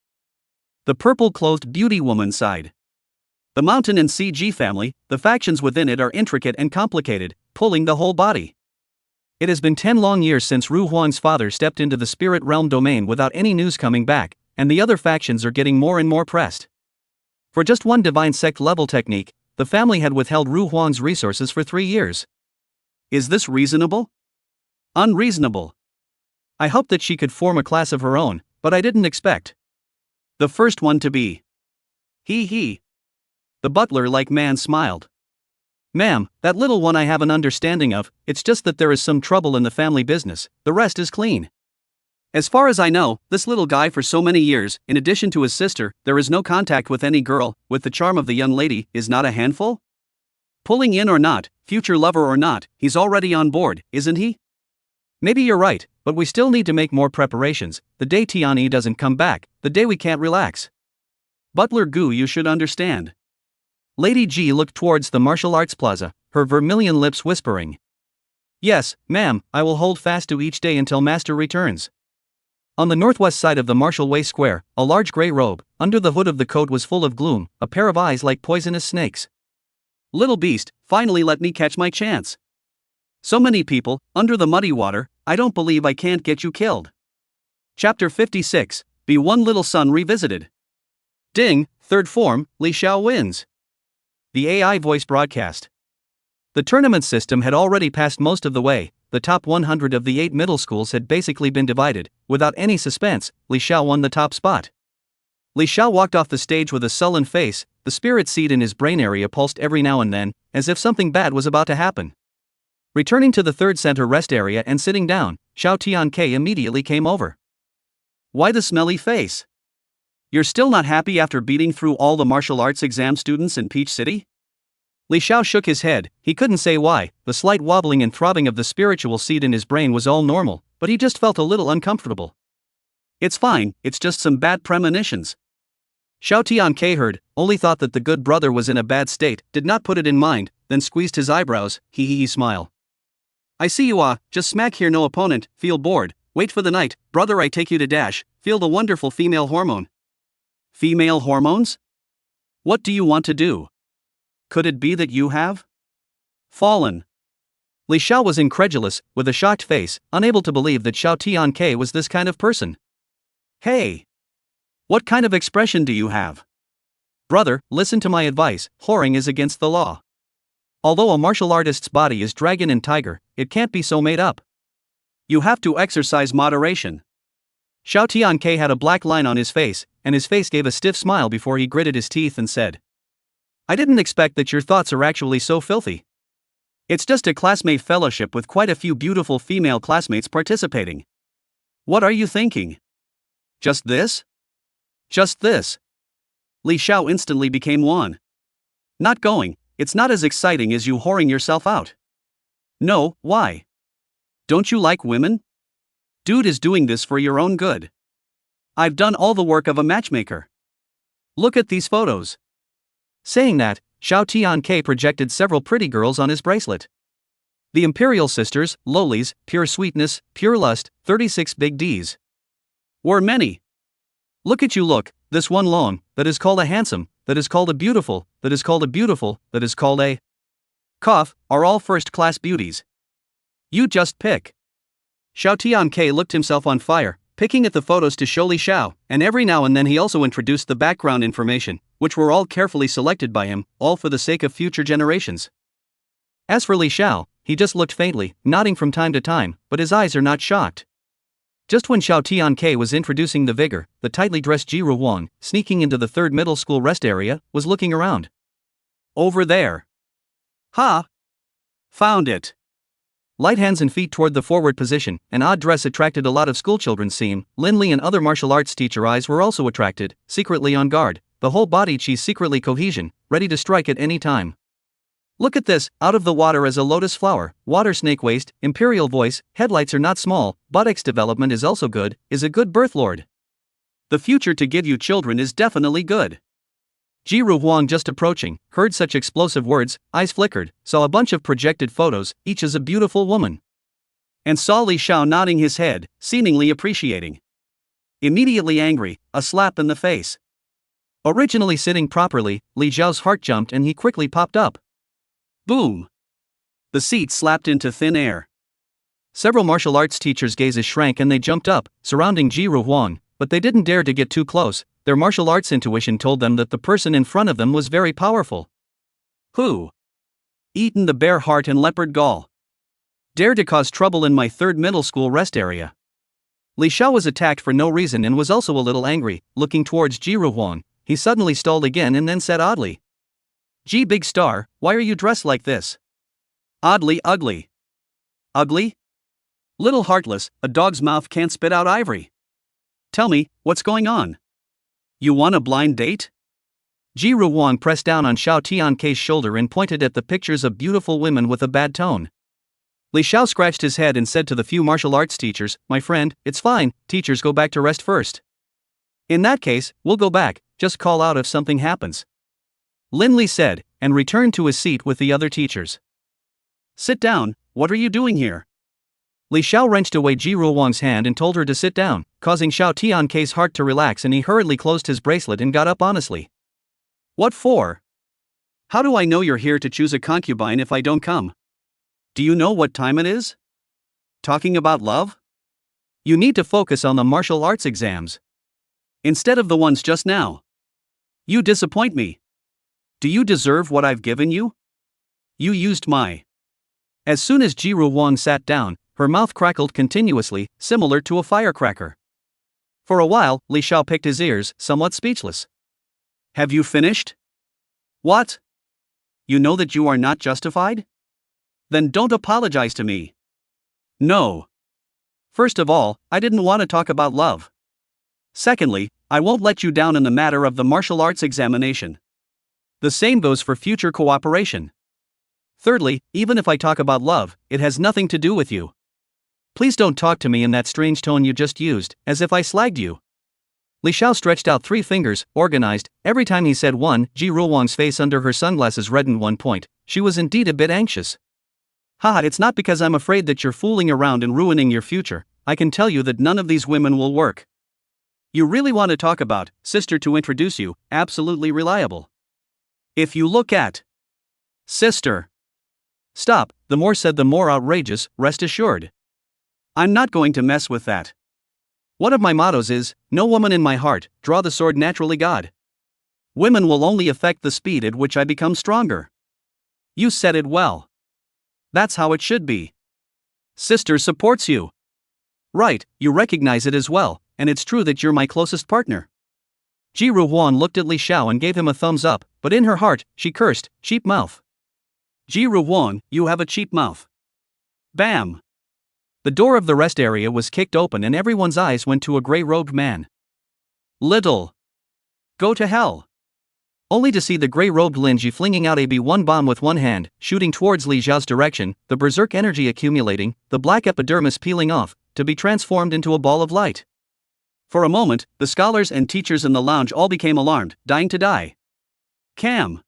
The purple-clothed beauty woman sighed. The Mountain and CG family, the factions within it are intricate and complicated, pulling the whole body. It has been 10 long years since Ru Huang's father stepped into the spirit realm domain without any news coming back, and the other factions are getting more and more pressed. For just one divine sect level technique, the family had withheld Ru Huang's resources for 3 years. Is this reasonable? Unreasonable. I hoped that she could form a class of her own, but I didn't expect the first one to be. He. The butler-like man smiled. Ma'am, that little one I have an understanding of, it's just that there is some trouble in the family business, the rest is clean. As far as I know, this little guy for so many years, in addition to his sister, there is no contact with any girl, with the charm of the young lady, is not a handful? Pulling in or not, future lover or not, he's already on board, isn't he? Maybe you're right, but we still need to make more preparations, the day Tianyi doesn't come back, the day we can't relax. Butler Gu, you should understand. Lady G looked towards the martial arts plaza, her vermilion lips whispering. Yes, ma'am, I will hold fast to each day until master returns. On the northwest side of the Marshall Way Square, a large gray robe, under the hood of the coat was full of gloom, a pair of eyes like poisonous snakes. Little beast, finally let me catch my chance. So many people, under the muddy water, I don't believe I can't get you killed. Chapter 56, Be One Little Son Revisited. Ding, third form, Li Xiao wins. The AI voice broadcast. The tournament system had already passed most of the way. The top 100 of the 8 middle schools had basically been divided. Without any suspense, Li Xiao won the top spot. Li Xiao walked off the stage with a sullen face, the spirit seed in his brain area pulsed every now and then, as if something bad was about to happen. Returning to the third center rest area and sitting down, Xiao Tianke immediately came over. Why the smelly face? You're still not happy after beating through all the martial arts exam students in Peach City? Li Xiao shook his head, he couldn't say why. The slight wobbling and throbbing of the spiritual seed in his brain was all normal, but he just felt a little uncomfortable. It's fine, it's just some bad premonitions. Xiao Tianke heard, only thought that the good brother was in a bad state, did not put it in mind, then squeezed his eyebrows, hee smile. I see you just smack here no opponent, feel bored, wait for the night, brother I take you to dash, feel the wonderful female hormone. Female hormones? What do you want to do? Could it be that you have fallen? Li Xiao was incredulous, with a shocked face, unable to believe that Xiao Tianke was this kind of person. Hey! What kind of expression do you have? Brother, listen to my advice, whoring is against the law. Although a martial artist's body is dragon and tiger, it can't be so made up. You have to exercise moderation. Xiao Tianke had a black line on his face, and his face gave a stiff smile before he gritted his teeth and said, I didn't expect that your thoughts are actually so filthy. It's just a classmate fellowship with quite a few beautiful female classmates participating. What are you thinking? Just this? Just this. Li Xiao instantly became wan. Not going, it's not as exciting as you whoring yourself out. No, why? Don't you like women? Dude is doing this for your own good. I've done all the work of a matchmaker. Look at these photos. Saying that, Xiao Tianke projected several pretty girls on his bracelet. The Imperial Sisters, Lolies, Pure Sweetness, Pure Lust, 36 Big Ds. Were many. Look at you look, this one long, that is called a handsome, that is called a beautiful, that is called a beautiful, that is called a cough, are all first-class beauties. You just pick. Xiao Tianke looked himself on fire, picking at the photos to show Li Xiao, and every now and then he also introduced the background information, which were all carefully selected by him, all for the sake of future generations. As for Li Xiao, he just looked faintly, nodding from time to time, but his eyes are not shocked. Just when Xiao Tianke was introducing the vigor, the tightly dressed Jiru Wang, sneaking into the third middle school rest area, was looking around. Over there. Ha! Found it. Light hands and feet toward the forward position, an odd dress attracted a lot of schoolchildren seem, Linley and other martial arts teacher eyes were also attracted, secretly on guard, the whole body chi secretly cohesion, ready to strike at any time. Look at this, out of the water as a lotus flower, water snake waist, imperial voice, headlights are not small, buttocks development is also good, is a good birth lord. The future to give you children is definitely good. Jiru Huang just approaching, heard such explosive words, eyes flickered, saw a bunch of projected photos, each as a beautiful woman. And saw Li Xiao nodding his head, seemingly appreciating. Immediately angry, a slap in the face. Originally sitting properly, Li Xiao's heart jumped and he quickly popped up. Boom! The seat slapped into thin air. Several martial arts teachers' gazes shrank and they jumped up, surrounding Jiru Huang, but they didn't dare to get too close. Their martial arts intuition told them that the person in front of them was very powerful. Who? Eaten the bear heart and leopard gall. Dared to cause trouble in my third middle school rest area. Li Xiao was attacked for no reason and was also a little angry, looking towards Jiru Huang. He suddenly stalled again and then said oddly. Gee big star, why are you dressed like this? Oddly ugly. Ugly? Little heartless, a dog's mouth can't spit out ivory. Tell me, what's going on? You want a blind date? Jiru Wang pressed down on Xiao Tianke's shoulder and pointed at the pictures of beautiful women with a bad tone. Li Xiao scratched his head and said to the few martial arts teachers, my friend, it's fine, teachers go back to rest first. In that case, we'll go back, just call out if something happens. Linley said, and returned to his seat with the other teachers. Sit down, what are you doing here? Li Xiao wrenched away Jiru Wang's hand and told her to sit down, causing Xiao Tianke's heart to relax and he hurriedly closed his bracelet and got up honestly. What for? How do I know you're here to choose a concubine if I don't come? Do you know what time it is? Talking about love? You need to focus on the martial arts exams. Instead of the ones just now. You disappoint me. Do you deserve what I've given you? You used my. As soon as Jiru Wang sat down, her mouth crackled continuously, similar to a firecracker. For a while, Li Xiao picked his ears, somewhat speechless. Have you finished? What? You know that you are not justified? Then don't apologize to me. No. First of all, I didn't want to talk about love. Secondly, I won't let you down in the matter of the martial arts examination. The same goes for future cooperation. Thirdly, even if I talk about love, it has nothing to do with you. Please don't talk to me in that strange tone you just used, as if I slagged you. Li Xiao stretched out 3 fingers, organized. Every time he said one, Ji Ruowang's face under her sunglasses reddened 1 point. She was indeed a bit anxious. Haha, it's not because I'm afraid that you're fooling around and ruining your future. I can tell you that none of these women will work. You really want to talk about, sister, to introduce you, absolutely reliable. If you look at sister. Stop, the more said the more outrageous, rest assured. I'm not going to mess with that. One of my mottos is, no woman in my heart, draw the sword naturally God. Women will only affect the speed at which I become stronger. You said it well. That's how it should be. Sister supports you. Right, you recognize it as well, and it's true that you're my closest partner. Ji Ruohuan looked at Li Xiao and gave him a thumbs up, but in her heart, she cursed, cheap mouth. Ji Ruohuan, you have a cheap mouth. Bam! The door of the rest area was kicked open and everyone's eyes went to a grey-robed man. Little. Go to hell. Only to see the grey-robed Lin Ji flinging out a B1 bomb with one hand, shooting towards Li Xiao's direction, the berserk energy accumulating, the black epidermis peeling off, to be transformed into a ball of light. For a moment, the scholars and teachers in the lounge all became alarmed, dying to die. Cam.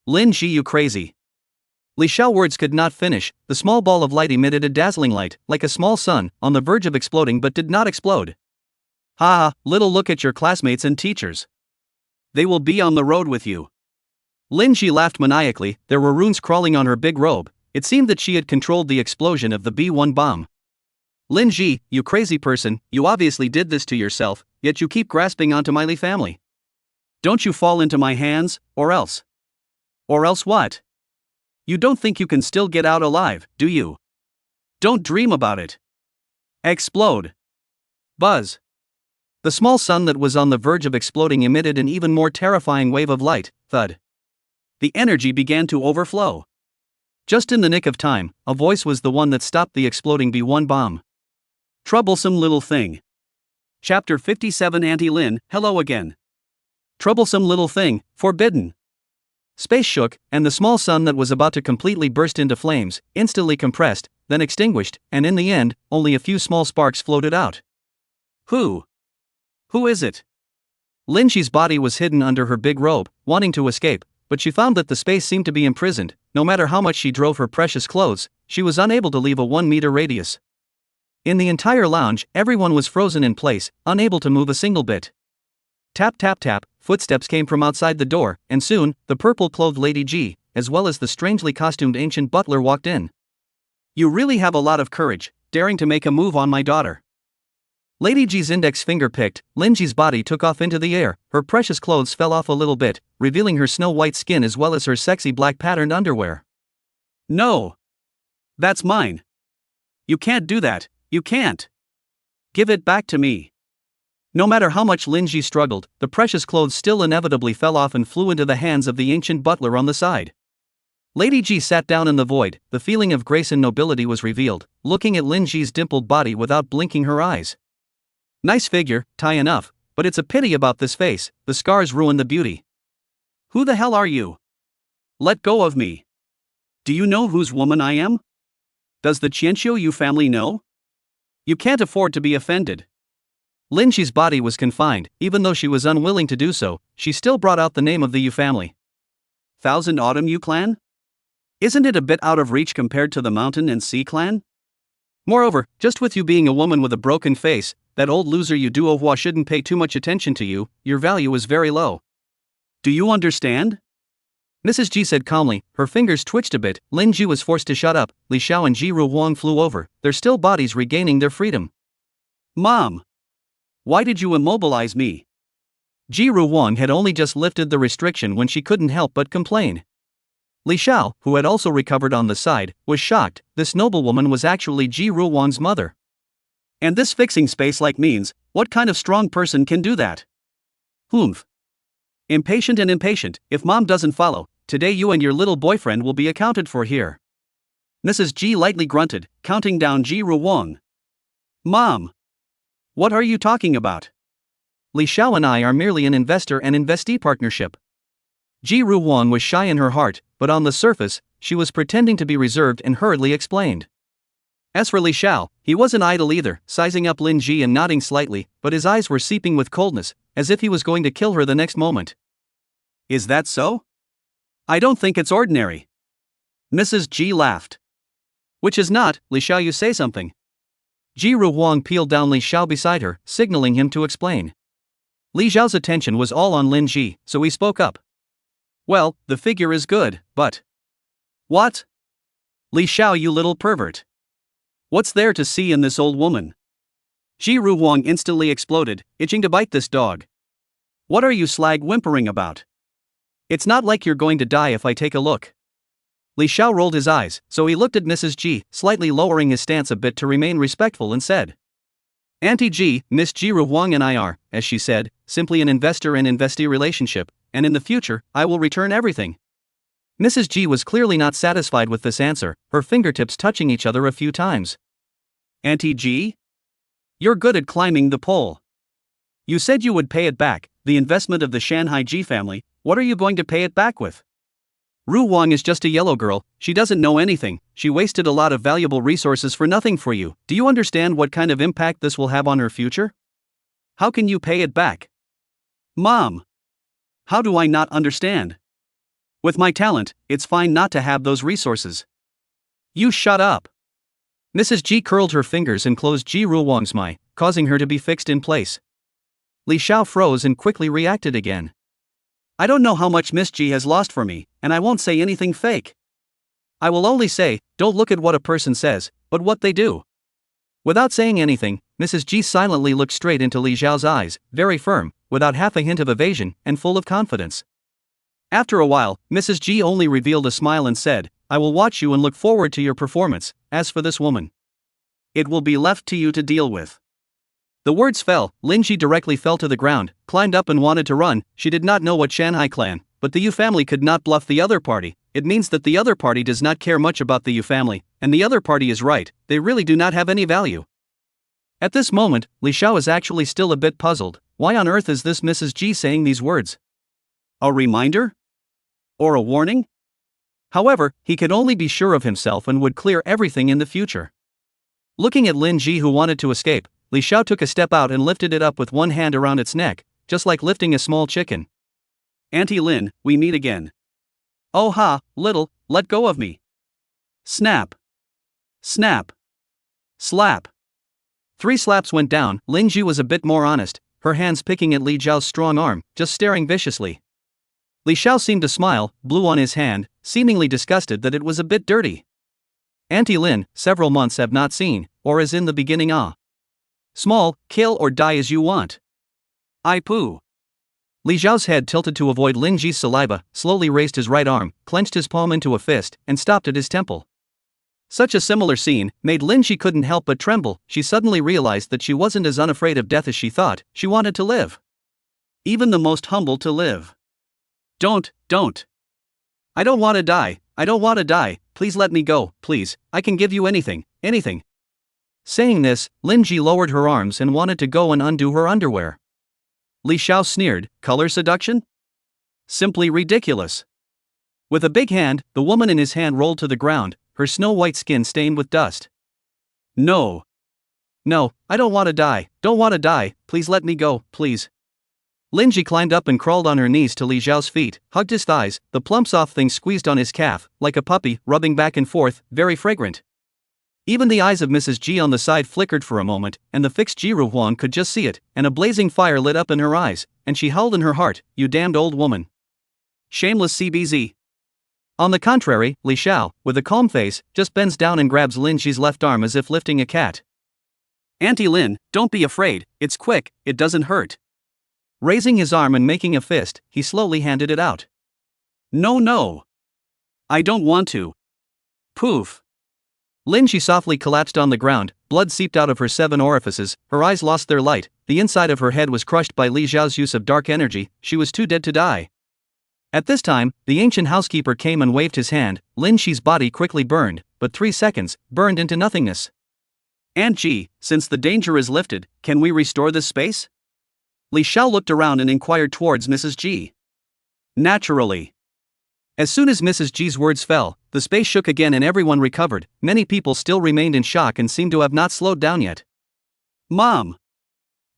Lin Ji, you crazy. Li Xiao words could not finish. The small ball of light emitted a dazzling light, like a small sun, on the verge of exploding but did not explode. Ha ha, little look at your classmates and teachers. They will be on the road with you. Lin Ji laughed maniacally. There were runes crawling on her big robe. It seemed that she had controlled the explosion of the B1 bomb. Lin Ji, you crazy person, you obviously did this to yourself, yet you keep grasping onto my Li family. Don't you fall into my hands, or else? Or else what? You don't think you can still get out alive, do you? Don't dream about it. Explode. Buzz. The small sun that was on the verge of exploding emitted an even more terrifying wave of light, thud. The energy began to overflow. Just in the nick of time, a voice was the one that stopped the exploding B1 bomb. Troublesome little thing. Chapter 57 Auntie Lin, hello again. Troublesome little thing, forbidden. Space shook, and the small sun that was about to completely burst into flames, instantly compressed, then extinguished, and in the end, only a few small sparks floated out. Who? Who is it? Lin Ji's body was hidden under her big robe, wanting to escape, but she found that the space seemed to be imprisoned. No matter how much she drove her precious clothes, she was unable to leave a 1-meter radius. In the entire lounge, everyone was frozen in place, unable to move a single bit. Tap tap tap, footsteps came from outside the door, and soon, the purple-clothed Lady Ji, as well as the strangely costumed ancient butler walked in. You really have a lot of courage, daring to make a move on my daughter. Lady Ji's index finger picked, Lin Ji's body took off into the air, her precious clothes fell off a little bit, revealing her snow-white skin as well as her sexy black patterned underwear. No. That's mine. You can't do that, you can't. Give it back to me. No matter how much Lin Ji struggled, the precious clothes still inevitably fell off and flew into the hands of the ancient butler on the side. Lady Ji sat down in the void, the feeling of grace and nobility was revealed, looking at Lin Ji's dimpled body without blinking her eyes. Nice figure, tie enough, but it's a pity about this face, the scars ruin the beauty. Who the hell are you? Let go of me. Do you know whose woman I am? Does the Qianqiu Yu family know? You can't afford to be offended. Lin Ji's body was confined, even though she was unwilling to do so, she still brought out the name of the Yu family. Thousand Autumn Yu clan? Isn't it a bit out of reach compared to the Mountain and Sea clan? Moreover, just with you being a woman with a broken face, that old loser Yu Duohua shouldn't pay too much attention to you, your value is very low. Do you understand? Mrs. Ji said calmly, her fingers twitched a bit. Lin Ji was forced to shut up. Li Xiao and Ji Ruohuang flew over, their still bodies regaining their freedom. Mom! Why did you immobilize me? Ji Ruohuang had only just lifted the restriction when she couldn't help but complain. Li Xiao, who had also recovered on the side, was shocked. This noblewoman was actually Ji Ruohuang's mother. And this fixing space like means, what kind of strong person can do that? Humph. Impatient and impatient, if mom doesn't follow, today you and your little boyfriend will be accounted for here. Mrs. Ji lightly grunted, counting down Ji Ruohuang. Mom! What are you talking about? Li Xiao and I are merely an investor and investee partnership. Ji Ruohuang was shy in her heart, but on the surface, she was pretending to be reserved and hurriedly explained. As for Li Xiao, he wasn't idle either, sizing up Lin Ji and nodding slightly, but his eyes were seeping with coldness, as if he was going to kill her the next moment. Is that so? I don't think it's ordinary. Mrs. Ji laughed. Which is not, Li Xiao, you say something. Wang peeled down Li Xiao beside her, signaling him to explain. Li Xiao's attention was all on Lin Ji, so he spoke up. Well, the figure is good, but... What? Li Xiao, you little pervert. What's there to see in this old woman? Wang instantly exploded, itching to bite this dog. What are you slag whimpering about? It's not like you're going to die if I take a look. Li Xiao rolled his eyes, so he looked at Mrs. Ji, slightly lowering his stance a bit to remain respectful and said. Auntie Ji, Miss Wang and I are, as she said, simply an investor and investee relationship, and in the future, I will return everything. Mrs. Ji was clearly not satisfied with this answer, her fingertips touching each other a few times. Auntie Ji? You're good at climbing the pole. You said you would pay it back, the investment of the Shanghai Ji family. What are you going to pay it back with? Wang is just a yellow girl, she doesn't know anything, she wasted a lot of valuable resources for nothing for you. Do you understand what kind of impact this will have on her future? How can you pay it back? Mom! How do I not understand? With my talent, it's fine not to have those resources. You shut up! Mrs. Ji curled her fingers and closed Wang's mouth, causing her to be fixed in place. Li Xiao froze and quickly reacted again. I don't know how much Miss Ji has lost for me, and I won't say anything fake. I will only say, don't look at what a person says, but what they do. Without saying anything, Mrs. Ji silently looked straight into Li Xiao's eyes, very firm, without half a hint of evasion, and full of confidence. After a while, Mrs. Ji only revealed a smile and said, I will watch you and look forward to your performance. As for this woman, it will be left to you to deal with. The words fell, Lin Ji directly fell to the ground, climbed up and wanted to run. She did not know what Shanghai clan, but the Yu family could not bluff the other party. It means that the other party does not care much about the Yu family, and the other party is right, they really do not have any value. At this moment, Li Xiao is actually still a bit puzzled. Why on earth is this Mrs. Ji saying these words? A reminder? Or a warning? However, he could only be sure of himself and would clear everything in the future. Looking at Lin Ji, who wanted to escape, Li Xiao took a step out and lifted it up with one hand around its neck, just like lifting a small chicken. Auntie Lin, we meet again. Oh ha, little, let go of me. Snap. Snap. Slap. 3 slaps went down. Lin Ji was a bit more honest, her hands picking at Li Xiao's strong arm, just staring viciously. Li Xiao seemed to smile, blew on his hand, seemingly disgusted that it was a bit dirty. Auntie Lin, several months have not seen, or as in the beginning small, kill or die as you want. I poo. Li Xiao's head tilted to avoid Lin Ji's saliva, slowly raised his right arm, clenched his palm into a fist, and stopped at his temple. Such a similar scene made Lin Ji couldn't help but tremble. She suddenly realized that she wasn't as unafraid of death as she thought. She wanted to live. Even the most humble to live. Don't. I don't want to die, I don't want to die, please let me go, please, I can give you anything. Saying this, Lin Ji lowered her arms and wanted to go and undo her underwear. Li Xiao sneered, color seduction? Simply ridiculous. With a big hand, the woman in his hand rolled to the ground, her snow-white skin stained with dust. No, I don't want to die, please let me go, please. Lin Ji climbed up and crawled on her knees to Li Xiao's feet, hugged his thighs, the plump soft thing squeezed on his calf, like a puppy, rubbing back and forth, very fragrant. Even the eyes of Mrs. Ji on the side flickered for a moment, and the fixed Wang could just see it, and a blazing fire lit up in her eyes, and she howled in her heart, you damned old woman. Shameless CBZ. On the contrary, Li Xiao, with a calm face, just bends down and grabs Lin Ji's left arm as if lifting a cat. Auntie Lin, don't be afraid, it's quick, it doesn't hurt. Raising his arm and making a fist, he slowly handed it out. No. I don't want to. Poof. Lin Ji softly collapsed on the ground, blood seeped out of her 7 orifices, her eyes lost their light, the inside of her head was crushed by Li Xiao's use of dark energy, she was too dead to die. At this time, the ancient housekeeper came and waved his hand. Lin Ji's body quickly burned, but 3 seconds, burned into nothingness. Aunt Ji, since the danger is lifted, can we restore this space? Li Xiao looked around and inquired towards Mrs. Ji. Naturally. As soon as Mrs. Ji's words fell, The space shook again and everyone recovered. Many people still remained in shock and seemed to have not slowed down yet. Mom!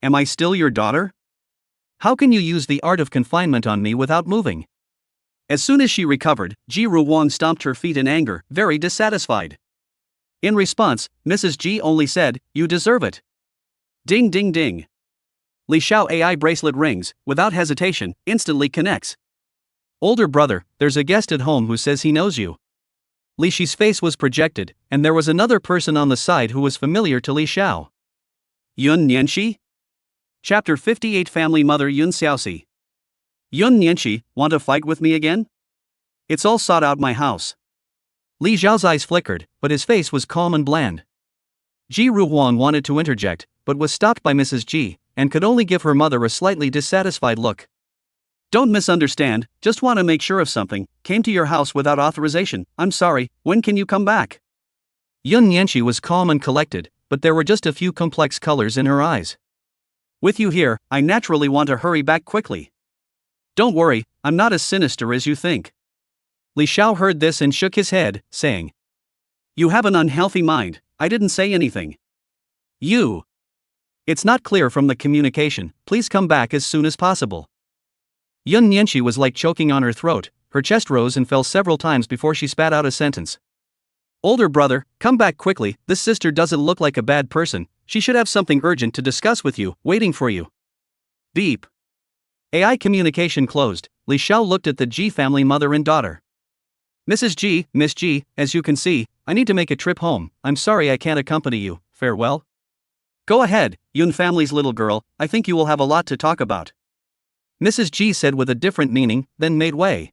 Am I still your daughter? How can you use the art of confinement on me without moving? As soon as she recovered, Wang stomped her feet in anger, very dissatisfied. In response, Mrs. G only said, "You deserve it." Ding ding ding. Xiao AI bracelet rings, without hesitation, instantly connects. Older brother, there's a guest at home who says he knows you. Xi's face was projected, and there was another person on the side who was familiar to Xiao. Yun Nianxi? Chapter 58 Family Mother Yun Xiaoxi. Yun Nianxi, want to fight with me again? It's all sought out my house. Li Xiao's eyes flickered, but his face was calm and bland. Wang wanted to interject, but was stopped by Mrs. G, and could only give her mother a slightly dissatisfied look. Don't misunderstand, just want to make sure of something, came to your house without authorization, I'm sorry, when can you come back? Yun Nianxi was calm and collected, but there were just a few complex colors in her eyes. With you here, I naturally want to hurry back quickly. Don't worry, I'm not as sinister as you think. Xiao heard this and shook his head, saying, You have an unhealthy mind, I didn't say anything. You. It's not clear from the communication, please come back as soon as possible. Yun Nianxi was like choking on her throat, her chest rose and fell several times before she spat out a sentence. Older brother, come back quickly, this sister doesn't look like a bad person, she should have something urgent to discuss with you, waiting for you. Beep. AI communication closed. Xiao looked at the G family mother and daughter. Mrs. G, Miss G, as you can see, I need to make a trip home, I'm sorry I can't accompany you, farewell. Go ahead, Yun family's little girl, I think you will have a lot to talk about. Mrs. G said with a different meaning, then made way.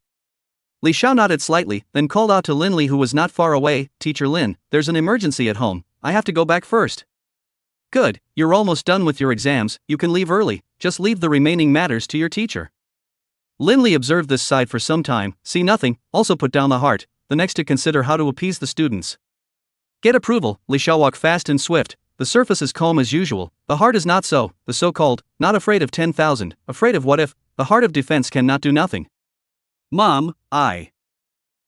Xiao nodded slightly, then called out to Lin Li who was not far away, Teacher Lin, there's an emergency at home, I have to go back first. Good, you're almost done with your exams, you can leave early, just leave the remaining matters to your teacher. Lin Li observed this side for some time, see nothing, also put down the heart, the next to consider how to appease the students. Get approval, Xiao walked fast and swift, the surface is calm as usual, the heart is not so, the so-called, not afraid of 10,000, afraid of what if, the heart of defense cannot do nothing. Mom, I.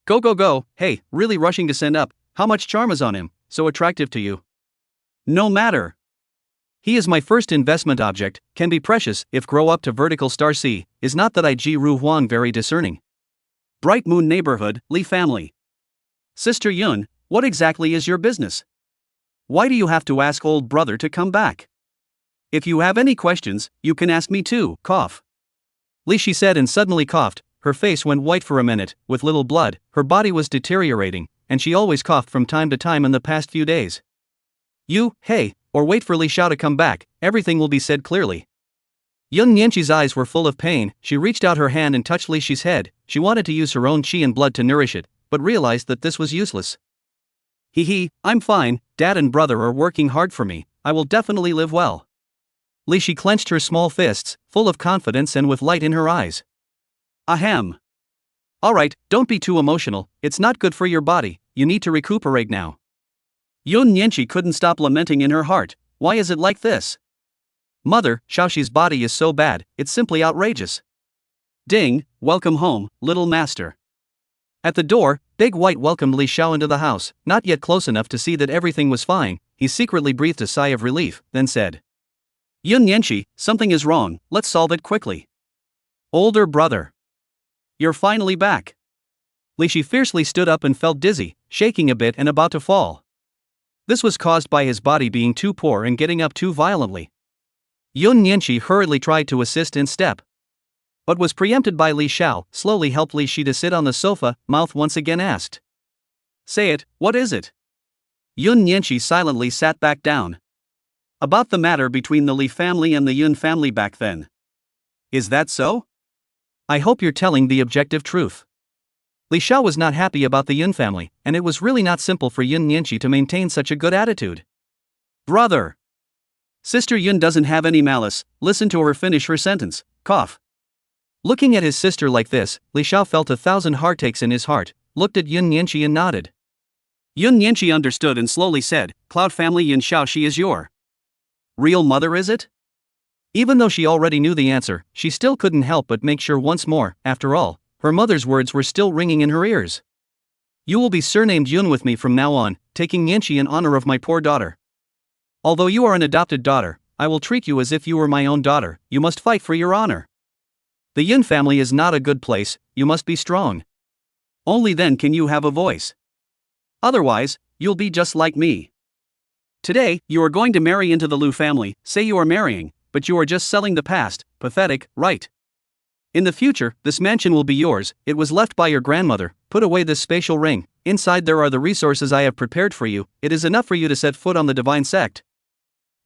Go go go, hey, really rushing to send up, how much charm is on him, so attractive to you? No matter. He is my first investment object, can be precious if grow up to vertical star C, is not that I Wang very discerning. Bright Moon Neighborhood, Li family. Sister Yun, what exactly is your business? Why do you have to ask old brother to come back? If you have any questions, you can ask me too, cough. Li she said and suddenly coughed, her face went white for a minute, with little blood, her body was deteriorating, and she always coughed from time to time in the past few days. You, hey, or wait for Xiao to come back, everything will be said clearly. Yun Nianxi's eyes were full of pain, she reached out her hand and touched Xi's head, she wanted to use her own qi and blood to nourish it, but realized that this was useless. Hee, I'm fine, dad and brother are working hard for me, I will definitely live well. She clenched her small fists, full of confidence and with light in her eyes. Ahem. Alright, don't be too emotional, it's not good for your body, you need to recuperate now. Yun Nianxi couldn't stop lamenting in her heart, why is it like this? Mother, Xiaoxi's body is so bad, it's simply outrageous. Ding, welcome home, little master. At the door, Big White welcomed Xiao into the house, not yet close enough to see that everything was fine, he secretly breathed a sigh of relief, then said. Yun Nianxi, something is wrong, let's solve it quickly. Older brother. You're finally back. Shi fiercely stood up and felt dizzy, shaking a bit and about to fall. This was caused by his body being too poor and getting up too violently. Yun Nianxi hurriedly tried to assist in step, but was preempted by Xiao, slowly helped Shi to sit on the sofa, mouth once again asked. Say it, what is it? Yun Nianxi silently sat back down. About the matter between the Li family and the Yun family back then. Is that so? I hope you're telling the objective truth. Xiao was not happy about the Yun family, and it was really not simple for Yun Nianxi to maintain such a good attitude. Brother! Sister Yun doesn't have any malice, listen to her finish her sentence, cough. Looking at his sister like this, Xiao felt 1,000 heartaches in his heart, looked at Yun Nianxi and nodded. Yun Nianxi understood and slowly said, Cloud family Yun Xiao she is your real mother is it? Even though she already knew the answer, she still couldn't help but make sure once more, after all, her mother's words were still ringing in her ears. You will be surnamed Yun with me from now on, taking Yanchi in honor of my poor daughter. Although you are an adopted daughter, I will treat you as if you were my own daughter. You must fight for your honor. The Yun family is not a good place, you must be strong. Only then can you have a voice. Otherwise, you'll be just like me. Today, you are going to marry into the Liu family, say you are marrying, but you are just selling the past, pathetic, right? In the future, this mansion will be yours, it was left by your grandmother, put away this spatial ring, inside there are the resources I have prepared for you, it is enough for you to set foot on the divine sect.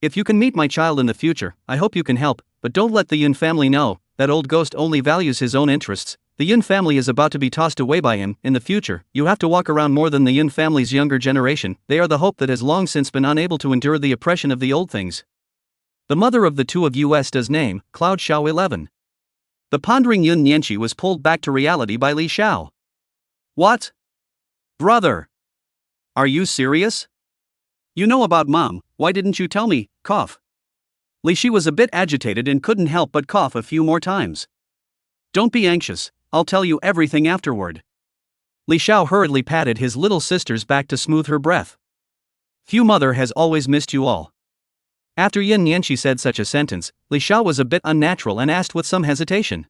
If you can meet my child in the future, I hope you can help, but don't let the Yun family know, that old ghost only values his own interests, the Yun family is about to be tossed away by him, in the future, you have to walk around more than the Yun family's younger generation, they are the hope that has long since been unable to endure the oppression of the old things. The mother of the two of us does name, Cloud Xiao 11. The pondering Yun Nianqi was pulled back to reality by Li Xiao. What? Brother! Are you serious? You know about Mom, why didn't you tell me? Cough. Li Shi was a bit agitated and couldn't help but cough a few more times. Don't be anxious, I'll tell you everything afterward. Li Xiao hurriedly patted his little sister's back to smooth her breath. Few mother has always missed you all. After Yin Nianqi said such a sentence, Li Xiao was a bit unnatural and asked with some hesitation.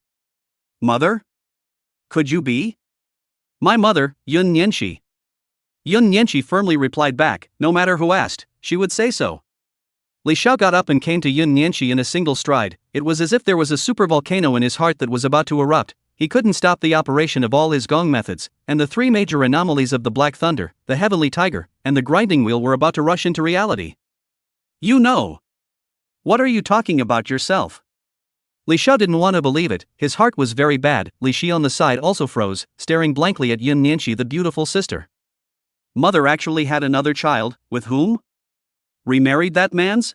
Mother? Could you be? My mother, Yun Nianqi. Yun Nianqi firmly replied back, no matter who asked, she would say so. Li Xiao got up and came to Yun Nianqi in a single stride, it was as if there was a supervolcano in his heart that was about to erupt, he couldn't stop the operation of all his gong methods, and the three major anomalies of the Black Thunder, the Heavenly Tiger, and the Grinding Wheel were about to rush into reality. You know. What are you talking about yourself? Li Xiao didn't want to believe it, his heart was very bad, Li Shi on the side also froze, staring blankly at Yun Nianqi the beautiful sister. Mother actually had another child, with whom? Remarried that man's?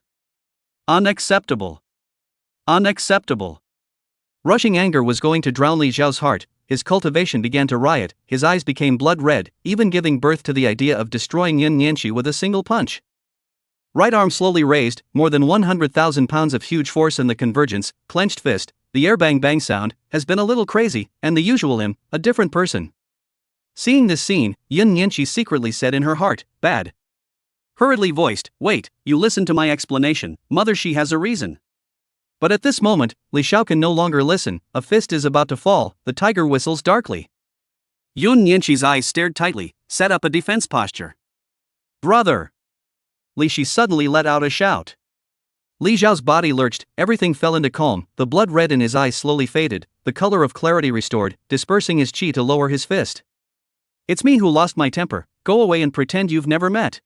Unacceptable. Unacceptable. Rushing anger was going to drown Li Xiao's heart, his cultivation began to riot, his eyes became blood red, even giving birth to the idea of destroying Yun Nianqi with a single punch. Right arm slowly raised, more than 100,000 pounds of huge force in the convergence, clenched fist, the air bang bang sound, has been a little crazy, and the usual him, a different person. Seeing this scene, Yun Nianqi secretly said in her heart, bad. Hurriedly voiced, wait, you listen to my explanation, mother she has a reason. But at this moment, Li Xiao can no longer listen, a fist is about to fall, the tiger whistles darkly. Yun Nianqi's eyes stared tightly, set up a defense posture. Brother! Li Shi suddenly let out a shout. Li Xiao's body lurched, everything fell into calm, the blood red in his eyes slowly faded, the color of clarity restored, dispersing his chi to lower his fist. It's me who lost my temper, go away and pretend you've never met.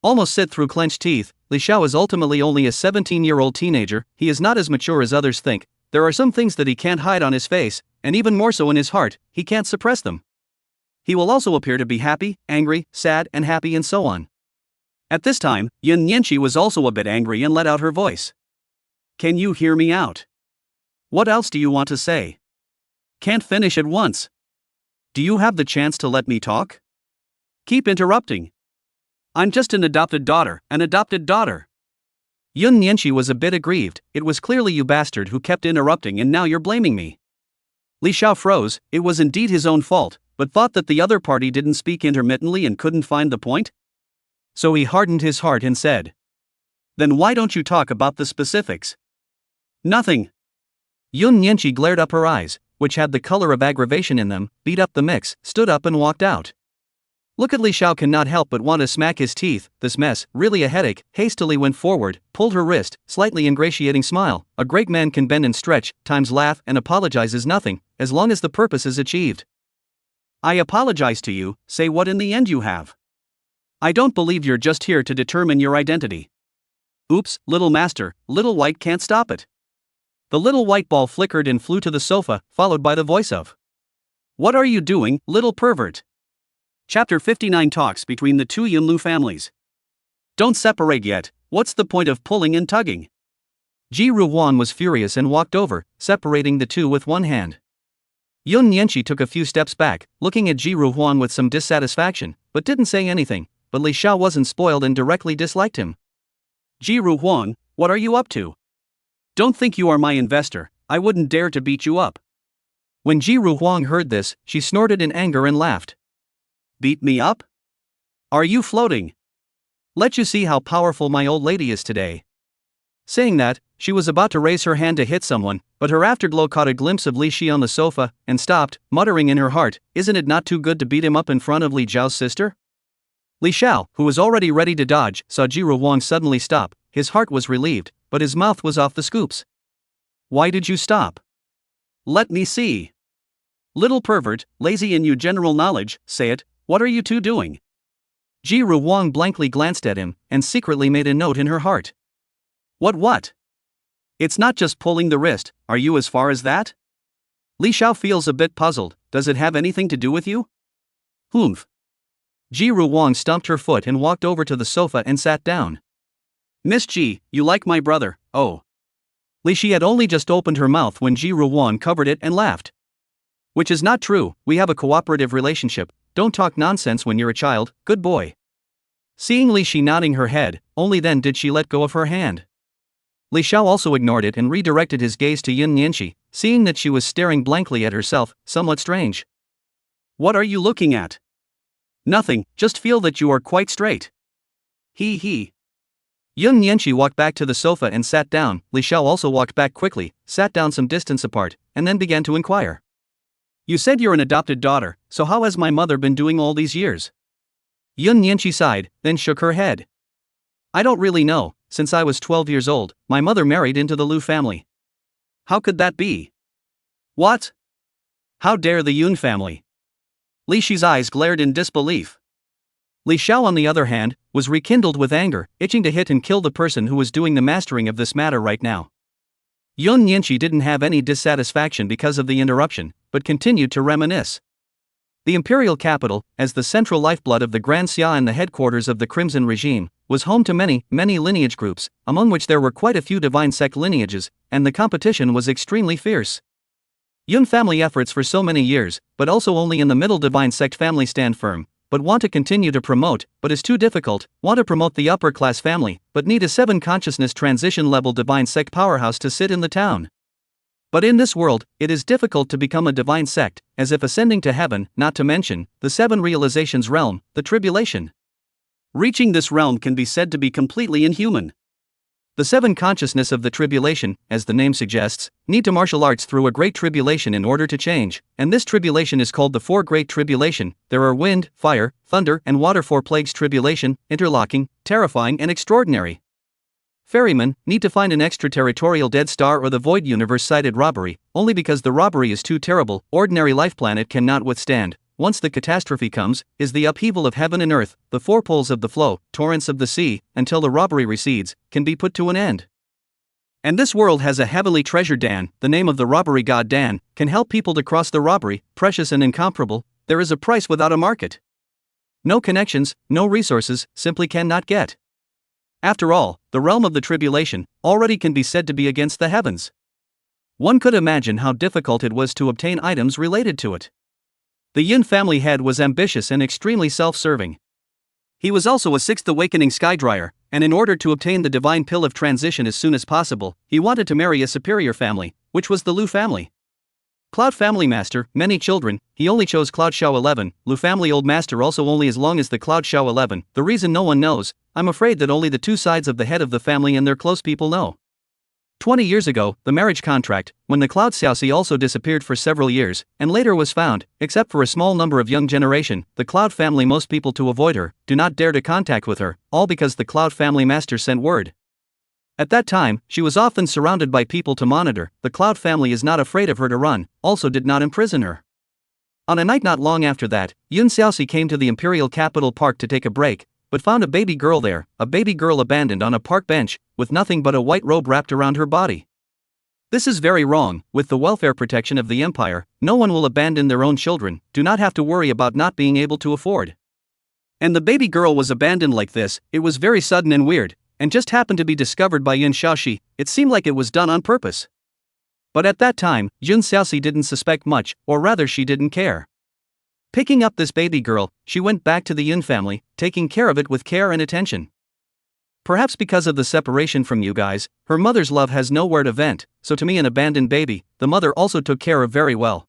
Almost sit through clenched teeth, Li Xiao is ultimately only a 17-year-old teenager, he is not as mature as others think, there are some things that he can't hide on his face, and even more so in his heart, he can't suppress them. He will also appear to be happy, angry, sad and happy and so on. At this time, Yun Nianqi was also a bit angry and let out her voice. Can you hear me out? What else do you want to say? Can't finish at once. Do you have the chance to let me talk? Keep interrupting. I'm just an adopted daughter, an adopted daughter. Yun Nianqi was a bit aggrieved, it was clearly you bastard who kept interrupting and now you're blaming me. Li Xiao froze, it was indeed his own fault, but thought that the other party didn't speak intermittently and couldn't find the point? So he hardened his heart and said. Then why don't you talk about the specifics? Nothing. Yun Nianqi glared up her eyes, which had the color of aggravation in them, beat up the mix, stood up and walked out. Look at Li Xiao cannot help but want to smack his teeth, this mess, really a headache, hastily went forward, pulled her wrist, slightly ingratiating smile, a great man can bend and stretch, times laugh and apologize is nothing, as long as the purpose is achieved. I apologize to you, say what in the end you have. I don't believe you're just here to determine your identity. Oops, little master, little white can't stop it. The little white ball flickered and flew to the sofa, followed by the voice of. What are you doing, little pervert? Chapter 59 talks between the two Yunlu families. Don't separate yet, what's the point of pulling and tugging? Ji Ruhuan was furious and walked over, separating the two with one hand. Yun Nianqi took a few steps back, looking at Ji Ruhuan with some dissatisfaction, but didn't say anything. But Li Xiao wasn't spoiled and directly disliked him. Ji Ruhuan, what are you up to? Don't think you are my investor, I wouldn't dare to beat you up. When Ji Ruhuan heard this, she snorted in anger and laughed. Beat me up? Are you floating? Let you see how powerful my old lady is today. Saying that, she was about to raise her hand to hit someone, but her afterglow caught a glimpse of Li Shi on the sofa, and stopped, muttering in her heart, isn't it not too good to beat him up in front of Li Zhao's sister? Li Xiao, who was already ready to dodge, saw Jiru Wang suddenly stop. His heart was relieved, but his mouth was off the scoops. Why did you stop? Let me see. Little pervert, lazy in your general knowledge, say it, what are you two doing? Jiru Wang blankly glanced at him, and secretly made a note in her heart. What? It's not just pulling the wrist, are you as far as that? Li Xiao feels a bit puzzled, does it have anything to do with you? Humph. Jiru Wang stomped her foot and walked over to the sofa and sat down. Miss Ji, you like my brother, oh. Li Shi had only just opened her mouth when Jiru Wang covered it and laughed. Which is not true, we have a cooperative relationship, don't talk nonsense when you're a child, good boy. Seeing Li Shi nodding her head, only then did she let go of her hand. Li Xiao also ignored it and redirected his gaze to Yun Nianxi, seeing that she was staring blankly at herself, somewhat strange. What are you looking at? Nothing, just feel that you are quite straight. He. Yun Nianxi walked back to the sofa and sat down. Li Xiao also walked back quickly, sat down some distance apart, and then began to inquire. You said you're an adopted daughter, so how has my mother been doing all these years? Yun Nianxi sighed, then shook her head. I don't really know, since I was 12 years old, my mother married into the Lu family. How could that be? What? How dare the Yun family? Li Shi's eyes glared in disbelief. Li Xiao, on the other hand, was rekindled with anger, itching to hit and kill the person who was doing the mastering of this matter right now. Yun Nianxi didn't have any dissatisfaction because of the interruption, but continued to reminisce. The imperial capital, as the central lifeblood of the Grand Xia and the headquarters of the Crimson regime, was home to many lineage groups, among which there were quite a few divine sect lineages, and the competition was extremely fierce. Yun family efforts for so many years, but also only in the middle divine sect family stand firm, but want to continue to promote, but is too difficult, want to promote the upper class family, but need a 7 consciousness transition level divine sect powerhouse to sit in the town. But in this world, it is difficult to become a divine sect, as if ascending to heaven, not to mention, the 7 realizations realm, the tribulation. Reaching this realm can be said to be completely inhuman. The 7 consciousness of the tribulation, as the name suggests, need to martial arts through a great tribulation in order to change, and this tribulation is called the 4 Great Tribulation. There are wind, fire, thunder, and water 4 plagues tribulation, interlocking, terrifying, and extraordinary. Ferrymen need to find an extraterritorial dead star or the void universe-sided robbery, only because the robbery is too terrible, ordinary life planet cannot withstand. Once the catastrophe comes, is the upheaval of heaven and earth, the 4 poles of the flow, torrents of the sea, until the robbery recedes, can be put to an end. And this world has a heavenly treasure Dan, the name of the robbery god Dan, can help people to cross the robbery, precious and incomparable, there is a price without a market. No connections, no resources, simply cannot get. After all, the realm of the tribulation already can be said to be against the heavens. One could imagine how difficult it was to obtain items related to it. The Yin family head was ambitious and extremely self-serving. He was also a 6th awakening skydryer, and in order to obtain the divine pill of transition as soon as possible, he wanted to marry a superior family, which was the Lu family. Cloud family master, many children, he only chose Cloud Xiao 11, Lu family old master also only as long as the Cloud Xiao 11, the reason no one knows, I'm afraid that only the 2 sides of the head of the family and their close people know. 20 years ago, the marriage contract, when the Cloud Xiaoxi also disappeared for several years, and later was found, except for a small number of young generation, the Cloud family most people to avoid her, do not dare to contact with her, all because the Cloud family master sent word. At that time, she was often surrounded by people to monitor, the Cloud family is not afraid of her to run, also did not imprison her. On a night not long after that, Yun Xiaoxi came to the Imperial Capital Park to take a break, but found a baby girl there, a baby girl abandoned on a park bench, with nothing but a white robe wrapped around her body. This is very wrong. With the welfare protection of the empire, no one will abandon their own children, do not have to worry about not being able to afford. And the baby girl was abandoned like this, it was very sudden and weird, and just happened to be discovered by Yun Xiaoxi, it seemed like it was done on purpose. But at that time, Yun Xiaoxi didn't suspect much, or rather she didn't care. Picking up this baby girl, she went back to the Yun family, taking care of it with care and attention. Perhaps because of the separation from you guys, her mother's love has nowhere to vent, so to me an abandoned baby, the mother also took care of very well.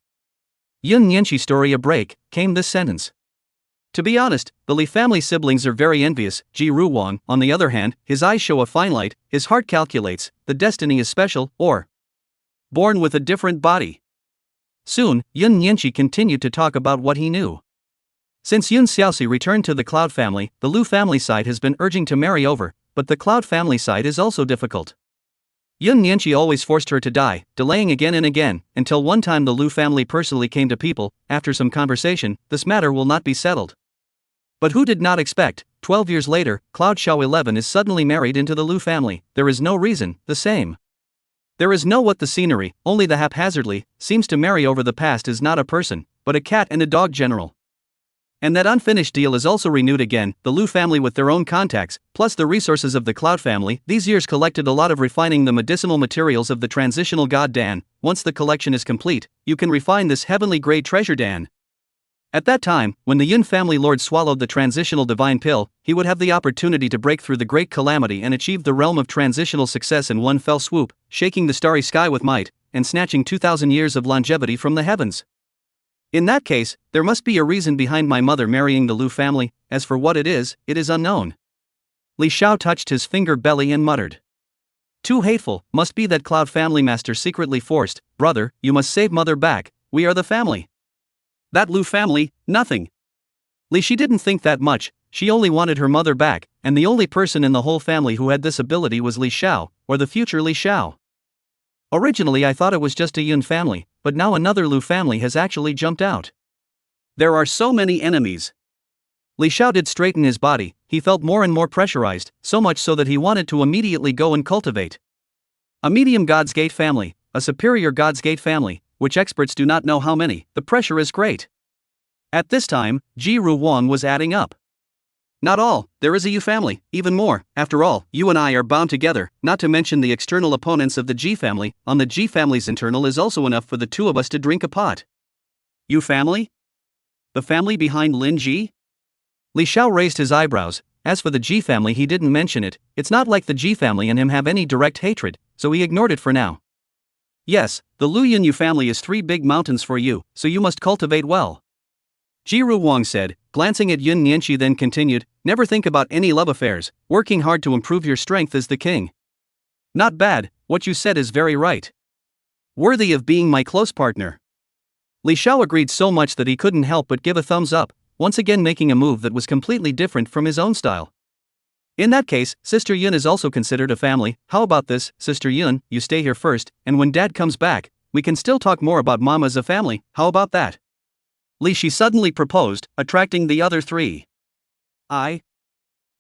Yun Nianxi's story a break, came this sentence. To be honest, the Li family siblings are very envious. Wang, on the other hand, his eyes show a fine light, his heart calculates, the destiny is special, or born with a different body. Soon, Yun Nianqi continued to talk about what he knew. Since Yun Xiaoxi returned to the Cloud family, the Lu family side has been urging to marry over, but the Cloud family side is also difficult. Yun Nianqi always forced her to die, delaying again and again, until one time the Lu family personally came to people. After some conversation, this matter will not be settled. But who did not expect, 12 years later, Cloud Xiao 11 is suddenly married into the Lu family. There is no reason, the same. There is no what the scenery, only the haphazardly, seems to marry over the past is not a person, but a cat and a dog general. And that unfinished deal is also renewed again, the Lu family with their own contacts, plus the resources of the Cloud family. These years collected a lot of refining the medicinal materials of the transitional god Dan. Once the collection is complete, you can refine this heavenly grade treasure Dan. At that time, when the Yun family lord swallowed the transitional divine pill, he would have the opportunity to break through the great calamity and achieve the realm of transitional success in one fell swoop, shaking the starry sky with might, and snatching 2,000 years of longevity from the heavens. In that case, there must be a reason behind my mother marrying the Lu family. As for what it is unknown. Li Xiao touched his finger belly and muttered. Too hateful, must be that Cloud family master secretly forced, brother, you must save mother back, we are the family. That Lu family, nothing. Li Shi didn't think that much, she only wanted her mother back, and the only person in the whole family who had this ability was Li Xiao, or the future Li Xiao. Originally I thought it was just a Yun family, but now another Lu family has actually jumped out. There are so many enemies. Li Xiao did straighten his body, he felt more and more pressurized, so much so that he wanted to immediately go and cultivate a medium God's Gate family, a superior God's Gate family, which experts do not know how many. The pressure is great. At this time, Wang was adding up. Not all, there is a Yu family, even more. After all, you and I are bound together, not to mention the external opponents of the G family. On the G family's internal is also enough for the two of us to drink a pot. Yu family? The family behind Lin Ji? Li Xiao raised his eyebrows. As for the G family, he didn't mention it. It's not like the G family and him have any direct hatred, so he ignored it for now. Yes, the Lu Yun Yu family is 3 big mountains for you, so you must cultivate well. Wang said, glancing at Yun Nianqi, then continued, never think about any love affairs, working hard to improve your strength is the king. Not bad, what you said is very right. Worthy of being my close partner. Li Xiao agreed so much that he couldn't help but give a thumbs up, once again making a move that was completely different from his own style. In that case, Sister Yun is also considered a family. How about this, Sister Yun, you stay here first, and when Dad comes back, we can still talk more about Mama as a family, how about that? Li Shi suddenly proposed, attracting the other 3.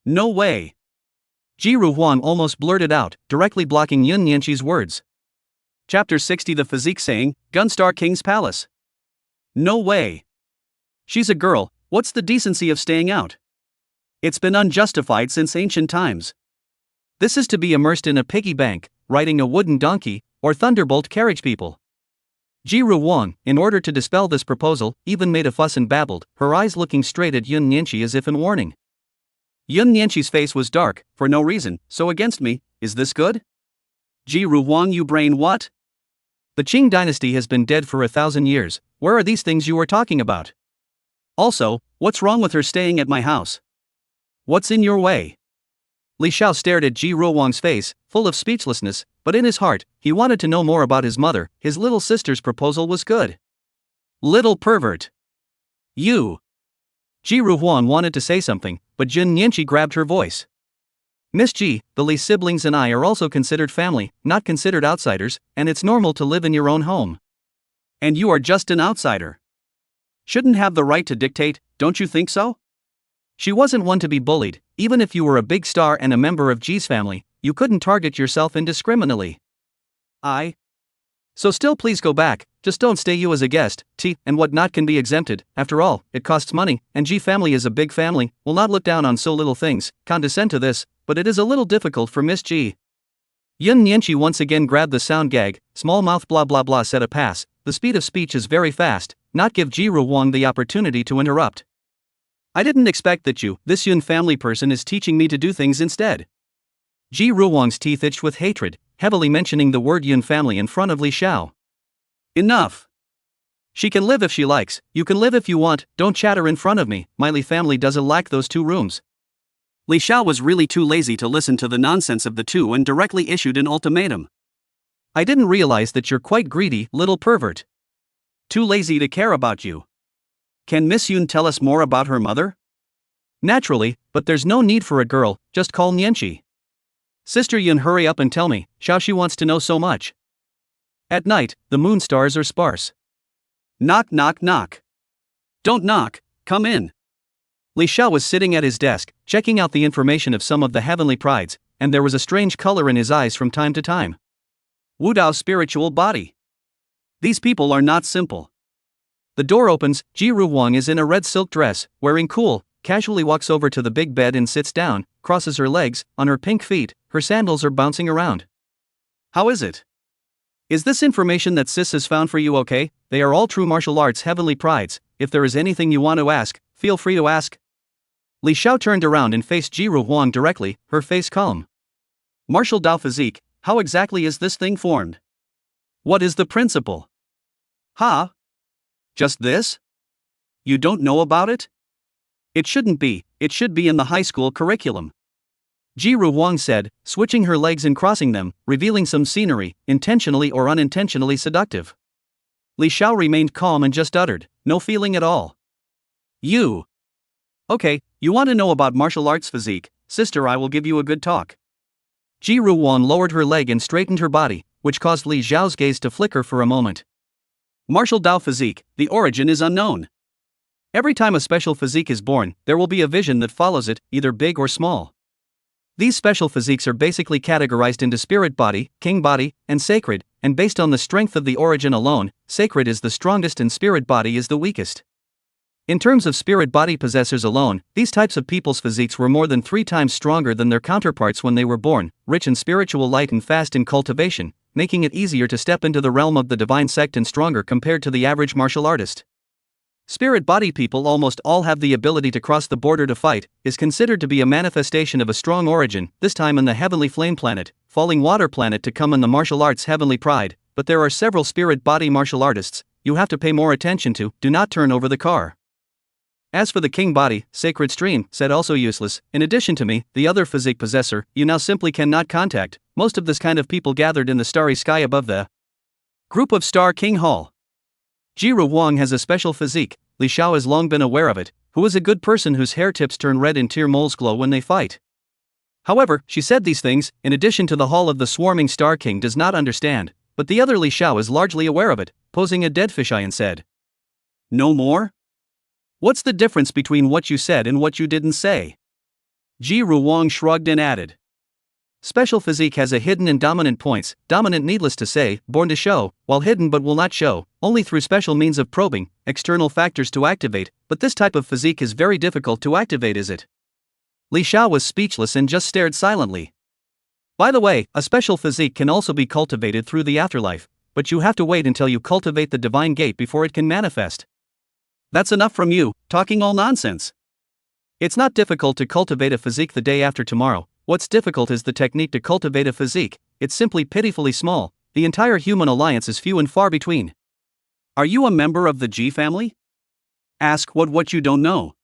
No way. Wang almost blurted out, directly blocking Yun Nianqi's words. Chapter 60 The Physique saying, Gunstar King's Palace. No way. She's a girl, what's the decency of staying out? It's been unjustified since ancient times. This is to be immersed in a piggy bank, riding a wooden donkey, or thunderbolt carriage people. Wang, in order to dispel this proposal, even made a fuss and babbled, her eyes looking straight at Yun Nianqi as if in warning. Yun Nianqi's face was dark, for no reason, so against me, is this good? Wang, you brain what? The Qing dynasty has been dead for 1,000 years, where are these things you are talking about? Also, what's wrong with her staying at my house? What's in your way? Li Xiao stared at Wang's face, full of speechlessness, but in his heart, he wanted to know more about his mother. His little sister's proposal was good. Little pervert. You. Wang wanted to say something, but Yun Nianqi grabbed her voice. Miss Ji, the Li siblings and I are also considered family, not considered outsiders, and it's normal to live in your own home. And you are just an outsider. Shouldn't have the right to dictate, don't you think so? She wasn't one to be bullied. Even if you were a big star and a member of Ji's family, you couldn't target yourself indiscriminately. So still please go back, just don't stay you as a guest, and what not can be exempted. After all, it costs money, and Ji family is a big family, will not look down on so little things, condescend to this, but it is a little difficult for Miss Ji. Yun Nianqi once again grabbed the sound gag, small mouth blah blah blah said a pass, the speed of speech is very fast, not give Wang the opportunity to interrupt. I didn't expect that you, this Yun family person is teaching me to do things instead. Wang's teeth itched with hatred, heavily mentioning the word Yun family in front of Li Xiao. Enough. She can live if she likes, you can live if you want, don't chatter in front of me, my Li family doesn't lack those 2 rooms. Li Xiao was really too lazy to listen to the nonsense of the two and directly issued an ultimatum. I didn't realize that you're quite greedy, little pervert. Too lazy to care about you. Can Miss Yun tell us more about her mother? Naturally, but there's no need for a girl, just call Nianqi. Sister Yun, hurry up and tell me, Xiao she wants to know so much. At night, the moon stars are sparse. Knock knock knock. Don't knock, come in. Li Xiao was sitting at his desk, checking out the information of some of the heavenly prides, and there was a strange color in his eyes from time to time. Wu Dao's spiritual body. These people are not simple. The door opens, Jiru Wang is in a red silk dress, wearing cool, casually walks over to the big bed and sits down, crosses her legs, on her pink feet, her sandals are bouncing around. How is it? Is this information that Sis has found for you okay? They are all true martial arts heavenly prides, if there is anything you want to ask, feel free to ask. Li Xiao turned around and faced Jiru Wang directly, her face calm. Martial Dao physique, how exactly is this thing formed? What is the principle? Huh? Just this? You don't know about it? It shouldn't be, it should be in the high school curriculum. Jiru Wang said, switching her legs and crossing them, revealing some scenery, intentionally or unintentionally seductive. Li Xiao remained calm and just uttered, no feeling at all. You. Okay, you want to know about martial arts physique, sister, I will give you a good talk. Jiru Wang lowered her leg and straightened her body, which caused Li Xiao's gaze to flicker for a moment. Martial Dao physique, the origin is unknown. Every time a special physique is born, there will be a vision that follows it, either big or small. These special physiques are basically categorized into spirit body, king body, and sacred, and based on the strength of the origin alone, sacred is the strongest and spirit body is the weakest. In terms of spirit body possessors alone, these types of people's physiques were more than 3 times stronger than their counterparts when they were born, rich in spiritual light and fast in cultivation, making it easier to step into the realm of the divine sect and stronger compared to the average martial artist. Spirit body people almost all have the ability to cross the border to fight, is considered to be a manifestation of a strong origin, this time in the heavenly flame planet, falling water planet to come in the martial arts heavenly pride, but there are several spirit body martial artists, you have to pay more attention to, do not turn over the car. As for the king body, sacred stream, said also useless, in addition to me, the other physique possessor, you now simply cannot contact, most of this kind of people gathered in the starry sky above the group of Star King Hall. Jiru Wang has a special physique, Li Xiao has long been aware of it, who is a good person whose hair tips turn red and tear moles glow when they fight. However, she said these things, in addition to the Hall of the Swarming Star King does not understand, but the other Li Xiao is largely aware of it, posing a dead fisheye and said. No more? What's the difference between what you said and what you didn't say? Jiru Wang shrugged and added. Special physique has a hidden and dominant points, dominant needless to say, born to show, while hidden but will not show, only through special means of probing, external factors to activate, but this type of physique is very difficult to activate, is it? Li Xiao was speechless and just stared silently. By the way, a special physique can also be cultivated through the afterlife, but you have to wait until you cultivate the divine gate before it can manifest. That's enough from you, talking all nonsense. It's not difficult to cultivate a physique the day after tomorrow. What's difficult is the technique to cultivate a physique, it's simply pitifully small, the entire human alliance is few and far between. Are you a member of the G family? Ask what you don't know.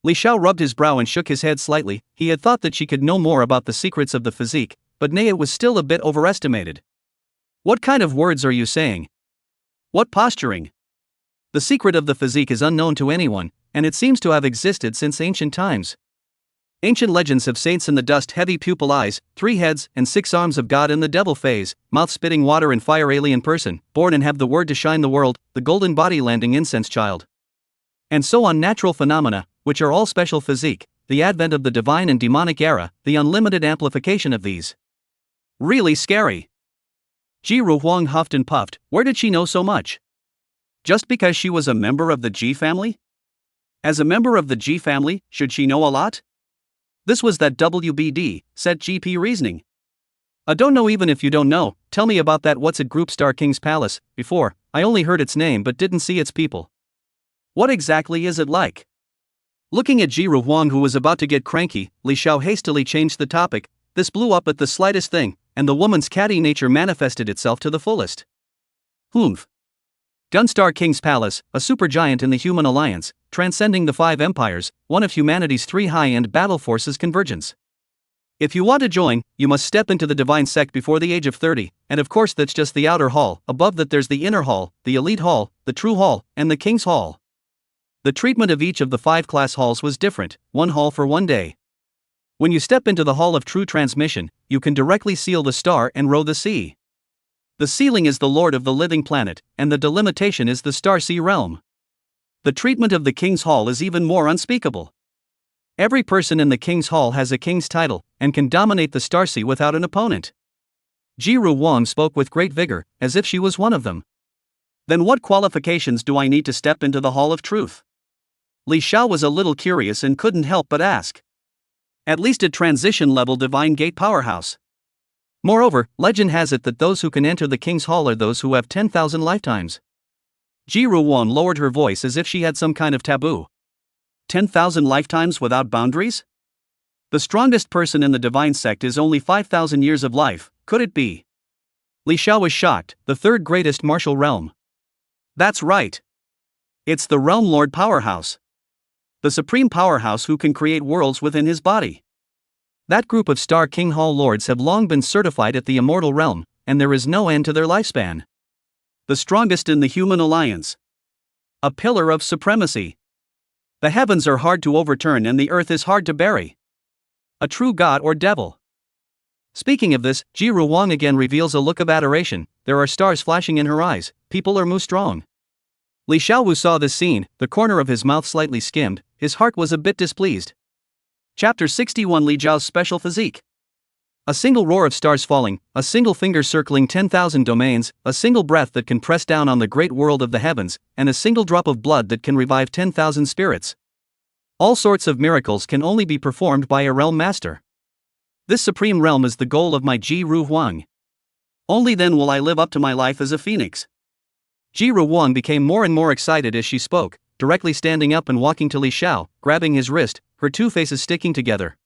Li Xiao rubbed his brow and shook his head slightly, he had thought that she could know more about the secrets of the physique, but nay, it was still a bit overestimated. What kind of words are you saying? What posturing? The secret of the physique is unknown to anyone, and it seems to have existed since ancient times. Ancient legends have saints in the dust, heavy pupil eyes, 3 heads and 6 arms of God in the devil phase, mouth spitting water and fire alien person, born and have the word to shine the world, the golden body landing incense child. And so on, natural phenomena, which are all special physique, the advent of the divine and demonic era, the unlimited amplification of these. Really scary. Jiru Wang huffed and puffed, where did she know so much? Just because she was a member of the G family? As a member of the G family, should she know a lot? This was that WBD, set GP reasoning. I don't know, even if you don't know, tell me about that what's it group Star King's Palace, before, I only heard its name but didn't see its people. What exactly is it like? Looking at Jiru Wang, who was about to get cranky, Li Xiao hastily changed the topic, this blew up at the slightest thing, and the woman's catty nature manifested itself to the fullest. Humph. Gunstar King's Palace, a supergiant in the human alliance, transcending the five empires, one of humanity's three high-end battle forces convergence. If you want to join, you must step into the divine sect before the age of 30, and of course that's just the outer hall. Above that there's the inner hall, the elite hall, the true hall, and the king's hall. The treatment of each of the 5 class halls was different, one hall for one day. When you step into the hall of true transmission, you can directly seal the star and row the sea. The ceiling is the lord of the living planet, and the delimitation is the star-sea realm. The treatment of the king's hall is even more unspeakable. Every person in the king's hall has a king's title, and can dominate the star-sea without an opponent. Wang spoke with great vigor, as if she was one of them. Then what qualifications do I need to step into the hall of truth? Xiao was a little curious and couldn't help but ask. At least a transition-level divine gate powerhouse. Moreover, legend has it that those who can enter the king's hall are those who have 10,000 lifetimes. Wang lowered her voice as if she had some kind of taboo. 10,000 lifetimes without boundaries? The strongest person in the divine sect is only 5,000 years of life, could it be? Xiao was shocked, the third greatest martial realm. That's right. It's the Realm Lord powerhouse. The supreme powerhouse who can create worlds within his body. That group of Star King Hall lords have long been certified at the immortal realm, and there is no end to their lifespan. The strongest in the human alliance. A pillar of supremacy. The heavens are hard to overturn and the earth is hard to bury. A true god or devil. Speaking of this, Wang again reveals a look of adoration. There are stars flashing in her eyes. People are mu strong. Xiao saw this scene, the corner of his mouth slightly skimmed, his heart was a bit displeased. Chapter 61 Li Zhao's special physique. A single roar of stars falling, a single finger circling 10,000 domains, a single breath that can press down on the great world of the heavens, and a single drop of blood that can revive 10,000 spirits. All sorts of miracles can only be performed by a realm master. This supreme realm is the goal of my Wang. Only then will I live up to my life as a phoenix. Wang became more and more excited as she spoke, directly standing up and walking to Xiao, grabbing his wrist, her two faces sticking together.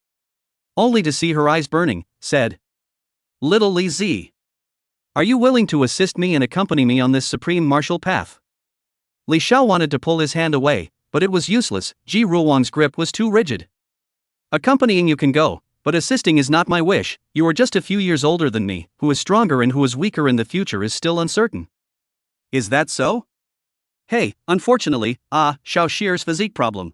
Only to see her eyes burning, said, "Little Li Z. Are you willing to assist me and accompany me on this supreme martial path?" Xiao wanted to pull his hand away, but it was useless. Wang's grip was too rigid. "Accompanying you can go, but assisting is not my wish. You are just a few years older than me. Who is stronger and who is weaker in the future is still uncertain." "Is that so?" "Hey, unfortunately, Xiao Shier's physique problem."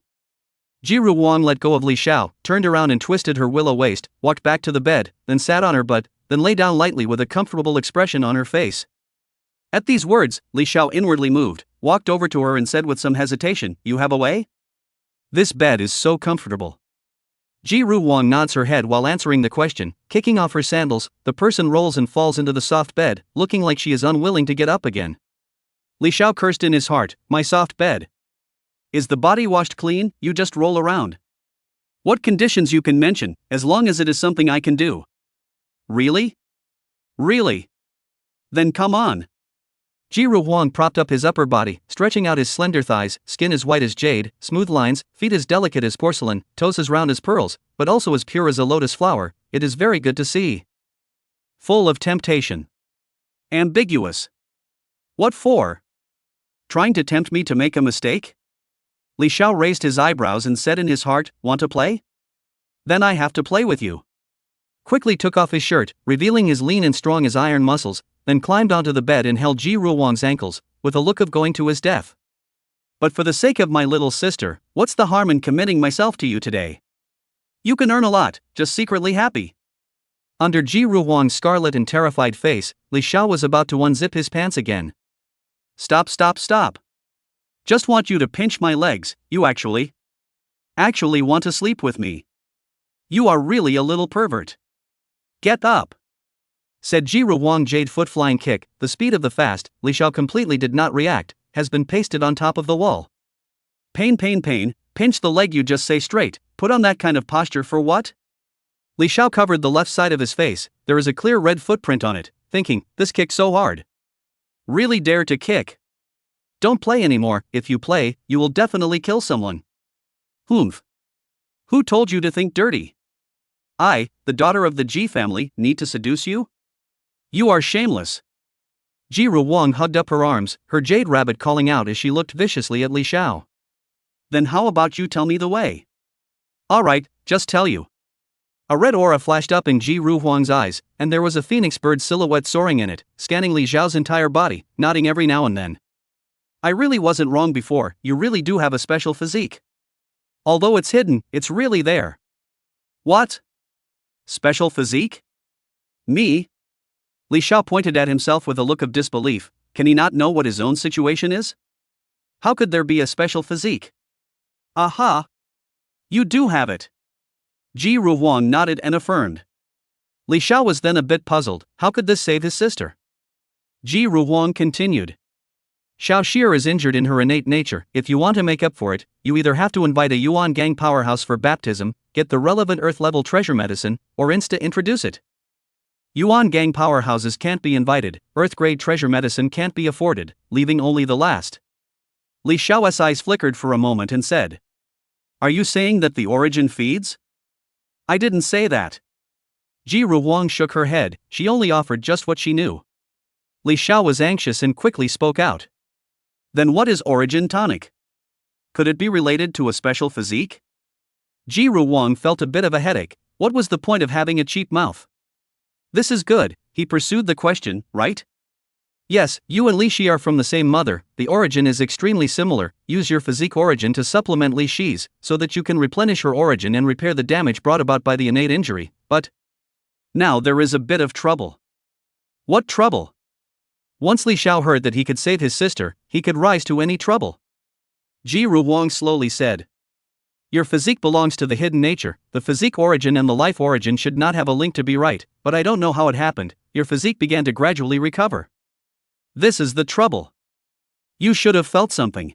Wang let go of Xiao, turned around and twisted her willow waist, walked back to the bed, then sat on her butt, then lay down lightly with a comfortable expression on her face. At these words, Xiao inwardly moved, walked over to her and said with some hesitation, "You have a way? This bed is so comfortable." Wang nods her head while answering the question, kicking off her sandals. The person rolls and falls into the soft bed, looking like she is unwilling to get up again. Xiao cursed in his heart, "My soft bed. Is the body washed clean? You just roll around. What conditions you can mention, as long as it is something I can do." "Really? Really? Then come on." Wang propped up his upper body, stretching out his slender thighs, skin as white as jade, smooth lines, feet as delicate as porcelain, toes as round as pearls, but also as pure as a lotus flower. It is very good to see. Full of temptation. Ambiguous. What for? Trying to tempt me to make a mistake? Xiao raised his eyebrows and said in his heart, "Want to play? Then I have to play with you." Quickly took off his shirt, revealing his lean and strong as iron muscles, then climbed onto the bed and held Wang's ankles, with a look of going to his death. "But for the sake of my little sister, what's the harm in committing myself to you today? You can earn a lot, just secretly happy." Under Wang's scarlet and terrified face, Xiao was about to unzip his pants again. Stop. Just want you to pinch my legs. You actually want to sleep with me. You are really a little pervert. Get up," said Wang. Jade foot flying kick, the speed of the fast. Xiao completely did not react, has been pasted on top of the wall. Pain, pinch the leg, you just say straight, put on that kind of posture for what?" Xiao covered the left side of his face, there is a clear red footprint on it, thinking, this kick so hard. Really dare to kick? Don't play anymore. If you play, you will definitely kill someone. Humph. Who told you to think dirty? I, the daughter of the G family, need to seduce you? You are shameless. Jiru Wang hugged up her arms, her jade rabbit calling out as she looked viciously at Li Xiao. Then how about you tell me the way? Alright, just tell you. A red aura flashed up in Jiru Wang's eyes, and there was a phoenix bird silhouette soaring in it, scanning Li Xiao's entire body, nodding every now and then. I really wasn't wrong before, you really do have a special physique. Although it's hidden, it's really there. What? Special physique? Me? Li Xiao pointed at himself with a look of disbelief. Can he not know what his own situation is? How could there be a special physique? Aha! You do have it. Jiru Wang nodded and affirmed. Li Xiao was then a bit puzzled. How could this save his sister? Jiru Wang continued. Xiao Xie is injured in her innate nature. If you want to make up for it, you either have to invite a Yuan Gang powerhouse for baptism, get the relevant Earth-level treasure medicine, or insta-introduce it. Yuan Gang powerhouses can't be invited, Earth-grade treasure medicine can't be afforded, leaving only the last. Li Xiao's eyes flickered for a moment and said. Are you saying that the origin feeds? I didn't say that. Jiru Wang shook her head, she only offered just what she knew. Li Xiao was anxious and quickly spoke out. Then what is origin tonic? Could it be related to a special physique? Jiru Wang felt a bit of a headache. What was the point of having a cheap mouth? This is good, he pursued the question, right? Yes, you and Li Shi are from the same mother, the origin is extremely similar, use your physique origin to supplement Li Shi's, so that you can replenish her origin and repair the damage brought about by the innate injury, but... Now there is a bit of trouble. What trouble? Once Li Xiao heard that he could save his sister, he could rise to any trouble. Jiru Wang slowly said. Your physique belongs to the hidden nature, the physique origin and the life origin should not have a link to be right, but I don't know how it happened, your physique began to gradually recover. This is the trouble. You should have felt something.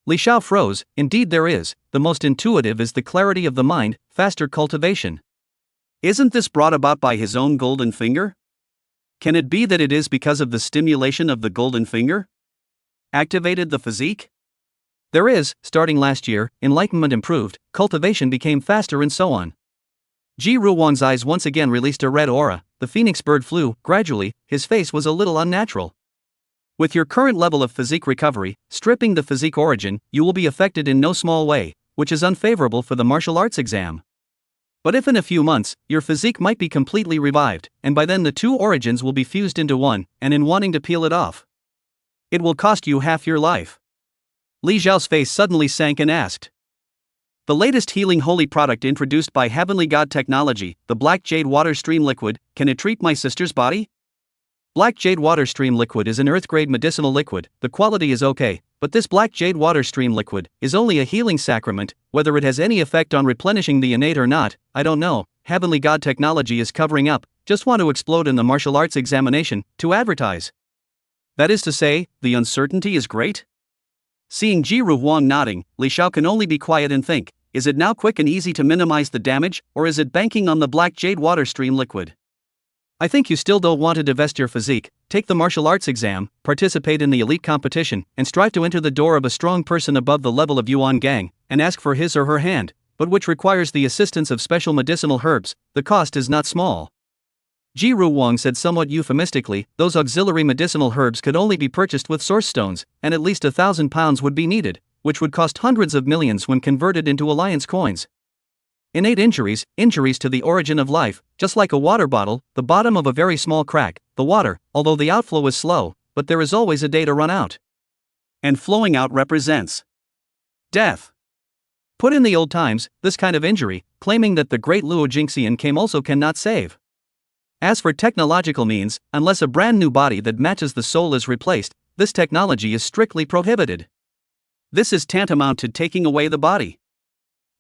Li Xiao froze, indeed there is, the most intuitive is the clarity of the mind, faster cultivation. Isn't this brought about by his own golden finger? Can it be that it is because of the stimulation of the golden finger? Activated the physique? There is, starting last year, enlightenment improved, cultivation became faster and so on. Jiru Wang's eyes once again released a red aura, the phoenix bird flew, gradually, his face was a little unnatural. With your current level of physique recovery, stripping the physique origin, you will be affected in no small way, which is unfavorable for the martial arts exam. But if in a few months, your physique might be completely revived, and by then the two origins will be fused into one, and in wanting to peel it off, it will cost you half your life. Li Xiao's face suddenly sank and asked. The latest healing holy product introduced by Heavenly God Technology, the Black Jade Water Stream Liquid, can it treat my sister's body? Black Jade Water Stream Liquid is an earth-grade medicinal liquid, the quality is okay, but this Black Jade Water Stream Liquid is only a healing sacrament, whether it has any effect on replenishing the innate or not, I don't know, Heavenly God Technology is covering up, just want to explode in the martial arts examination, to advertise. That is to say, the uncertainty is great? Seeing Jiru Wang nodding, Li Xiao can only be quiet and think, is it now quick and easy to minimize the damage, or is it banking on the Black Jade Water Stream Liquid? I think you still don't want to divest your physique, take the martial arts exam, participate in the elite competition, and strive to enter the door of a strong person above the level of Yuan Gang, and ask for his or her hand, but which requires the assistance of special medicinal herbs, the cost is not small. Jiru Wang said somewhat euphemistically, those auxiliary medicinal herbs could only be purchased with source stones, and at least 1,000 pounds would be needed, which would cost hundreds of millions when converted into alliance coins. Innate injuries, injuries to the origin of life, just like a water bottle, the bottom of a very small crack, the water, although the outflow is slow, but there is always a day to run out. And flowing out represents death. Put in the old times, this kind of injury, claiming that the great Luo Jingxian came also cannot save. As for technological means, unless a brand new body that matches the soul is replaced, this technology is strictly prohibited. This is tantamount to taking away the body.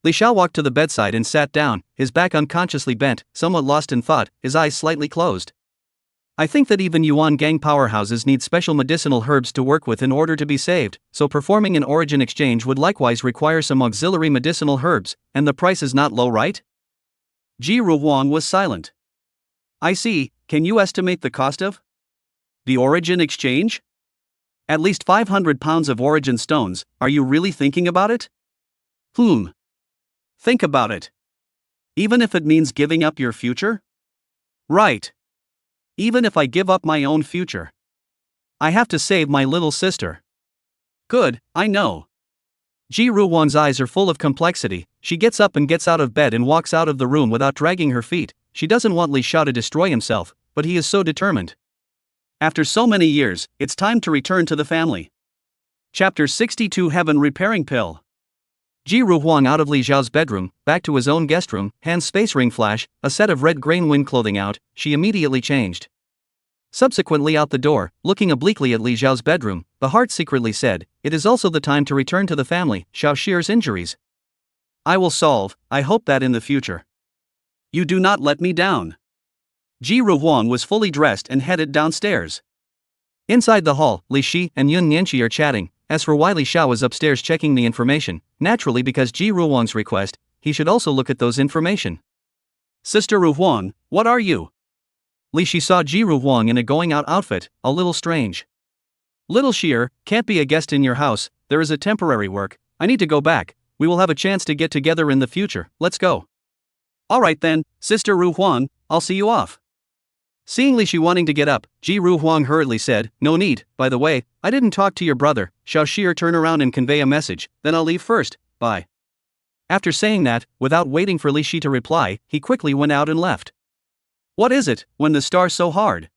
Li Xiao walked to the bedside and sat down, his back unconsciously bent, somewhat lost in thought, his eyes slightly closed. I think that even Yuan Gang powerhouses need special medicinal herbs to work with in order to be saved, so performing an origin exchange would likewise require some auxiliary medicinal herbs, and the price is not low, right? Jiru Wang was silent. I see, can you estimate the cost of the origin exchange? At least 500 pounds of origin stones, are you really thinking about it? Think about it. Even if it means giving up your future? Right. Even if I give up my own future. I have to save my little sister. Good, I know. Ji Ruhwan's eyes are full of complexity. She gets up and gets out of bed and walks out of the room without dragging her feet. She doesn't want Li Xiao to destroy himself, but he is so determined. After so many years, it's time to return to the family. Chapter 62 Heaven Repairing Pill. Ji Ruhwang out of Li Xiao's bedroom, back to his own guest room, hands space ring flash, a set of red grain wind clothing out, she immediately changed. Subsequently out the door, looking obliquely at Li Xiao's bedroom, the heart secretly said, it is also the time to return to the family, Xiao Shi's injuries. I will solve, I hope that in the future. You do not let me down. Ji Ruhwang was fully dressed and headed downstairs. Inside the hall, Li Shi and Yun Nianqi are chatting. As for why Li Xiao is upstairs checking the information, naturally because Ji Ruhwang's request, he should also look at those information. Sister Ruhwang, what are you? Li Shi saw Ji Ruhwang in a going-out outfit, a little strange. Little Shi'er, can't be a guest in your house, there is a temporary work, I need to go back, we will have a chance to get together in the future, let's go. Alright then, Sister Ruhwang, I'll see you off. Seeing Li Shi wanting to get up, Ji Ruhwang hurriedly said, no need, by the way, I didn't talk to your brother, Xiao Shi'er turn around and convey a message, then I'll leave first, bye. After saying that, without waiting for Li Shi to reply, he quickly went out and left. What is it, when the star's so hard?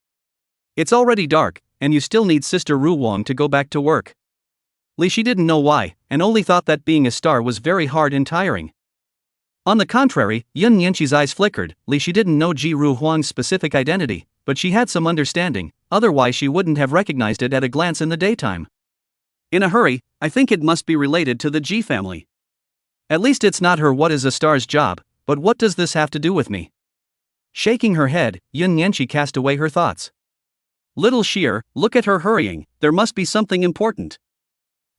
It's already dark, and you still need Sister Ruhwang to go back to work. Li Shi didn't know why, and only thought that being a star was very hard and tiring. On the contrary, Yun Nianqi's eyes flickered. Li Shi didn't know Ji Ruhwang's specific identity, but she had some understanding, otherwise she wouldn't have recognized it at a glance in the daytime. In a hurry, I think it must be related to the Ji family. At least it's not her what is a star's job, but what does this have to do with me? Shaking her head, Yun Nianqi cast away her thoughts. Little Shi'er, look at her hurrying, there must be something important.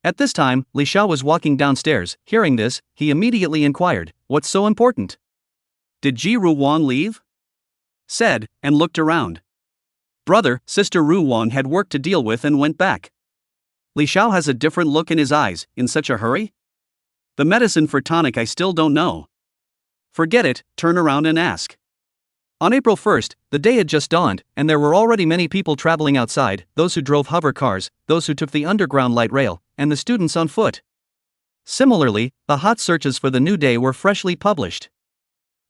At this time, Li Xiao was walking downstairs. Hearing this, he immediately inquired, what's so important? Did Ji Ruhwang leave? Said, and looked around. Brother, Sister Ruhwang had work to deal with and went back. Li Xiao has a different look in his eyes, in such a hurry? The medicine for tonic I still don't know. Forget it, turn around and ask. On April 1st, the day had just dawned, and there were already many people traveling outside, those who drove hover cars, those who took the underground light rail, and the students on foot. Similarly, the hot searches for the new day were freshly published.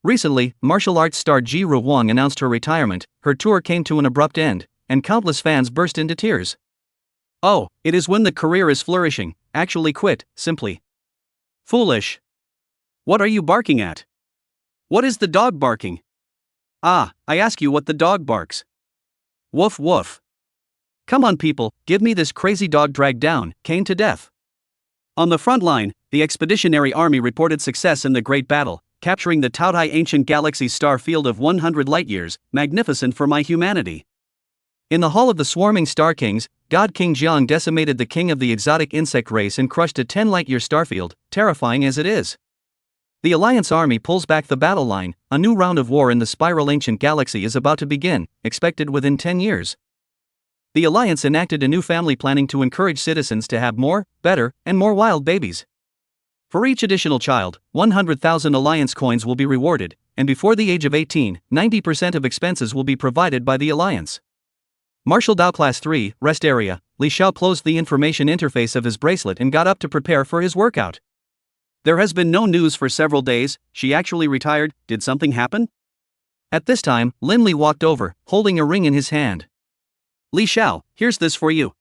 Recently, martial arts star Ji Ruhwang announced her retirement, her tour came to an abrupt end, and countless fans burst into tears. Oh, it is when the career is flourishing, actually quit, simply. Foolish. What are you barking at? What is the dog barking? Ah, I ask you what the dog barks. Woof woof. Come on people, give me this crazy dog dragged down, caned to death. On the front line, the expeditionary army reported success in the Great Battle, capturing the Taotai ancient galaxy's star field of 100 light-years, magnificent for my humanity. In the Hall of the Swarming Star Kings, God King Jiang decimated the king of the exotic insect race and crushed a 10 light-year starfield, terrifying as it is. The Alliance army pulls back the battle line, a new round of war in the spiral ancient galaxy is about to begin, expected within 10 years. The Alliance enacted a new family planning to encourage citizens to have more, better, and more wild babies. For each additional child, 100,000 Alliance coins will be rewarded, and before the age of 18, 90% of expenses will be provided by the Alliance. Martial Dao Class 3, Rest Area, Li Xiao closed the information interface of his bracelet and got up to prepare for his workout. There has been no news for several days, she actually retired, did something happen? At this time, Lin Li walked over, holding a ring in his hand. Li Xiao, here's this for you.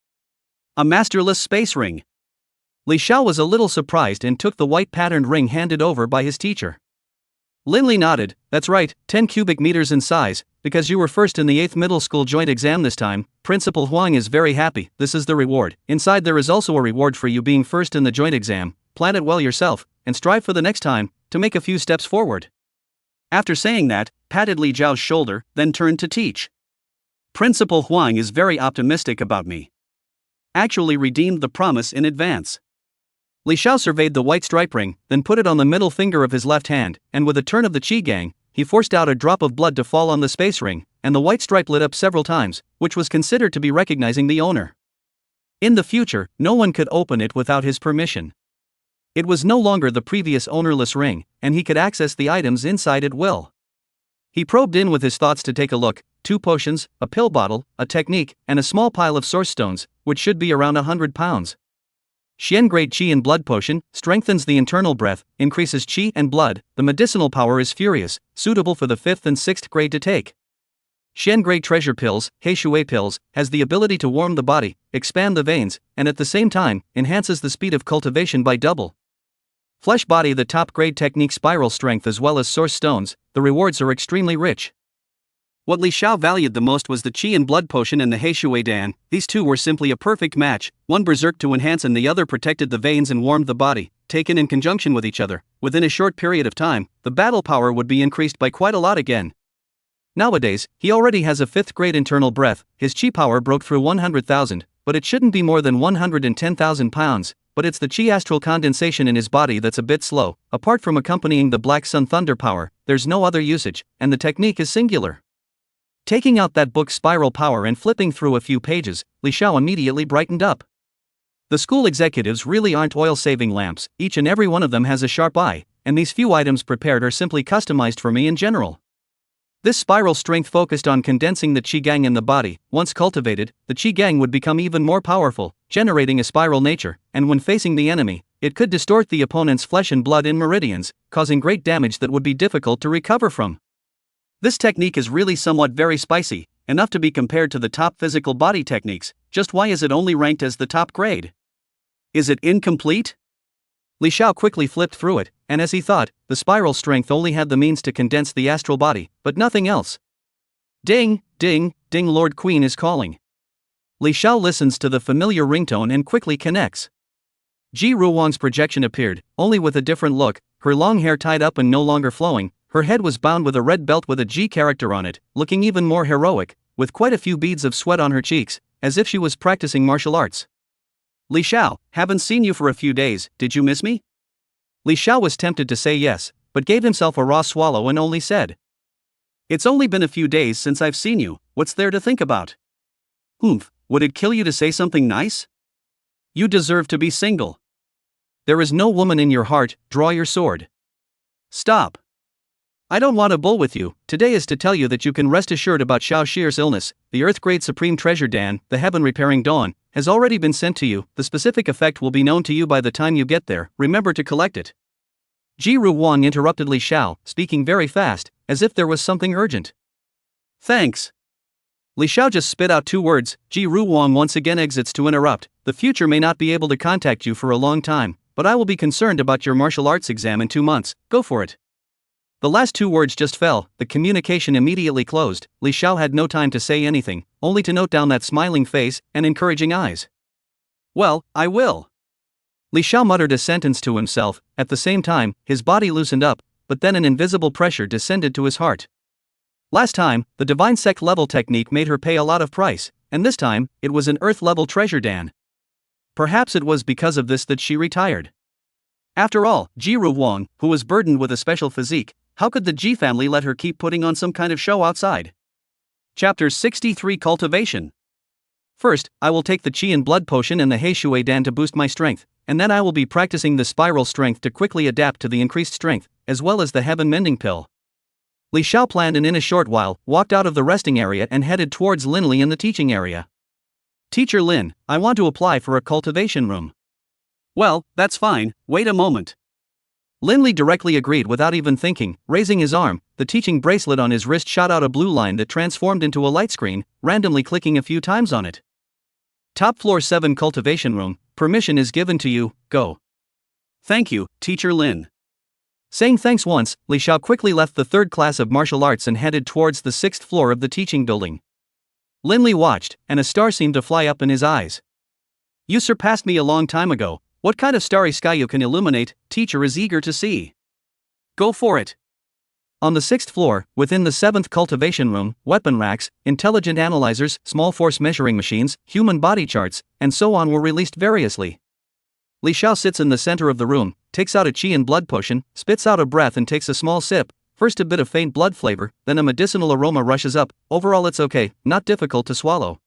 A masterless space ring. Li Xiao was a little surprised and took the white patterned ring handed over by his teacher. Lin Li nodded, that's right, 10 cubic meters in size, because you were first in the 8th middle school joint exam this time. Principal Wang is very happy, this is the reward. Inside there is also a reward for you being first in the joint exam, plan it well yourself, and strive for the next time, to make a few steps forward. After saying that, patted Li Zhao's shoulder, then turned to teach. Principal Huang is very optimistic about me. Actually redeemed the promise in advance. Li Xiao surveyed the white stripe ring, then put it on the middle finger of his left hand, and with a turn of the qi gang, he forced out a drop of blood to fall on the space ring, and the white stripe lit up several times, which was considered to be recognizing the owner. In the future, no one could open it without his permission. It was no longer the previous ownerless ring, and he could access the items inside at will. He probed in with his thoughts to take a look: 2 potions, a pill bottle, a technique, and a small pile of source stones, which should be around 100 pounds. Xian grade Qi and blood potion strengthens the internal breath, increases Qi and blood. The medicinal power is furious, suitable for the 5th and 6th grade to take. Xian grade treasure pills, Heishui pills, has the ability to warm the body, expand the veins, and at the same time, enhances the speed of cultivation by double. Flesh body, the top grade technique, spiral strength as well as source stones. The rewards are extremely rich. What Li Xiao valued the most was the Qi and blood potion and the Heishui Dan. These two were simply a perfect match, one berserk to enhance and the other protected the veins and warmed the body. Taken in conjunction with each other, within a short period of time, the battle power would be increased by quite a lot again. Nowadays, he already has a 5th grade internal breath. His Qi power broke through 100,000, but it shouldn't be more than 110,000 pounds. But it's the Qi astral condensation in his body that's a bit slow. Apart from accompanying the Black Sun Thunder power, there's no other usage, and the technique is singular. Taking out that book's spiral power and flipping through a few pages, Li Xiao immediately brightened up. The school executives really aren't oil-saving lamps. Each and every one of them has a sharp eye, and these few items prepared are simply customized for me in general. This spiral strength focused on condensing the Qi Gang in the body. Once cultivated, the Qi Gang would become even more powerful, generating a spiral nature, and when facing the enemy, it could distort the opponent's flesh and blood in meridians, causing great damage that would be difficult to recover from. This technique is really somewhat very spicy, enough to be compared to the top physical body techniques. Just why is it only ranked as the top grade? Is it incomplete? Li Xiao quickly flipped through it, and as he thought, the spiral strength only had the means to condense the astral body, but nothing else. Ding, ding, ding, Lord Queen is calling. Li Xiao listens to the familiar ringtone and quickly connects. Ji Ruwang's projection appeared, only with a different look, her long hair tied up and no longer flowing. Her head was bound with a red belt with a G character on it, looking even more heroic, with quite a few beads of sweat on her cheeks, as if she was practicing martial arts. Li Xiao, haven't seen you for a few days, did you miss me? Li Xiao was tempted to say yes, but gave himself a raw swallow and only said, "It's only been a few days since I've seen you, what's there to think about? Would it kill you to say something nice? You deserve to be single. There is no woman in your heart, draw your sword. Stop. I don't want to bull with you. Today is to tell you that you can rest assured about Xiao Shir's illness. The Earth-grade Supreme Treasure Dan, the heaven-repairing dawn, has already been sent to you. The specific effect will be known to you by the time you get there. Remember to collect it." Ji Ruwang interrupted Li Xiao, speaking very fast, as if there was something urgent. "Thanks." Li Xiao just spit out 2 words. Ji Ruwang once again exits to interrupt. "The future may not be able to contact you for a long time, but I will be concerned about your martial arts exam in 2 months. Go for it." The last 2 words just fell, the communication immediately closed. Li Xiao had no time to say anything, only to note down that smiling face and encouraging eyes. "Well, I will." Li Xiao muttered a sentence to himself. At the same time, his body loosened up, but then an invisible pressure descended to his heart. Last time, the divine sect level technique made her pay a lot of price, and this time, it was an earth level treasure Dan. Perhaps it was because of this that she retired. After all, Ji Ruwang, who was burdened with a special physique, how could the Ji family let her keep putting on some kind of show outside? Chapter 63 Cultivation. First, I will take the Qi and blood potion and the Heishui Dan to boost my strength, and then I will be practicing the spiral strength to quickly adapt to the increased strength, as well as the heaven mending pill. Li Xiao planned and in a short while, walked out of the resting area and headed towards Lin Li in the teaching area. "Teacher Lin, I want to apply for a cultivation room." "Well, that's fine, wait a moment." Lin Li directly agreed without even thinking. Raising his arm, the teaching bracelet on his wrist shot out a blue line that transformed into a light screen, randomly clicking a few times on it. "Top floor 7 cultivation room, permission is given to you, go." "Thank you, Teacher Lin." Saying thanks once, Li Xiao quickly left the 3rd class of martial arts and headed towards the 6th floor of the teaching building. Lin Li watched, and a star seemed to fly up in his eyes. "You surpassed me a long time ago. What kind of starry sky you can illuminate, teacher is eager to see. Go for it." On the 6th floor, within the 7th cultivation room, weapon racks, intelligent analyzers, small force measuring machines, human body charts, and so on were released variously. Li Xiao sits in the center of the room, takes out a Qi and blood potion, spits out a breath and takes a small sip. First a bit of faint blood flavor, then a medicinal aroma rushes up. Overall it's okay, not difficult to swallow.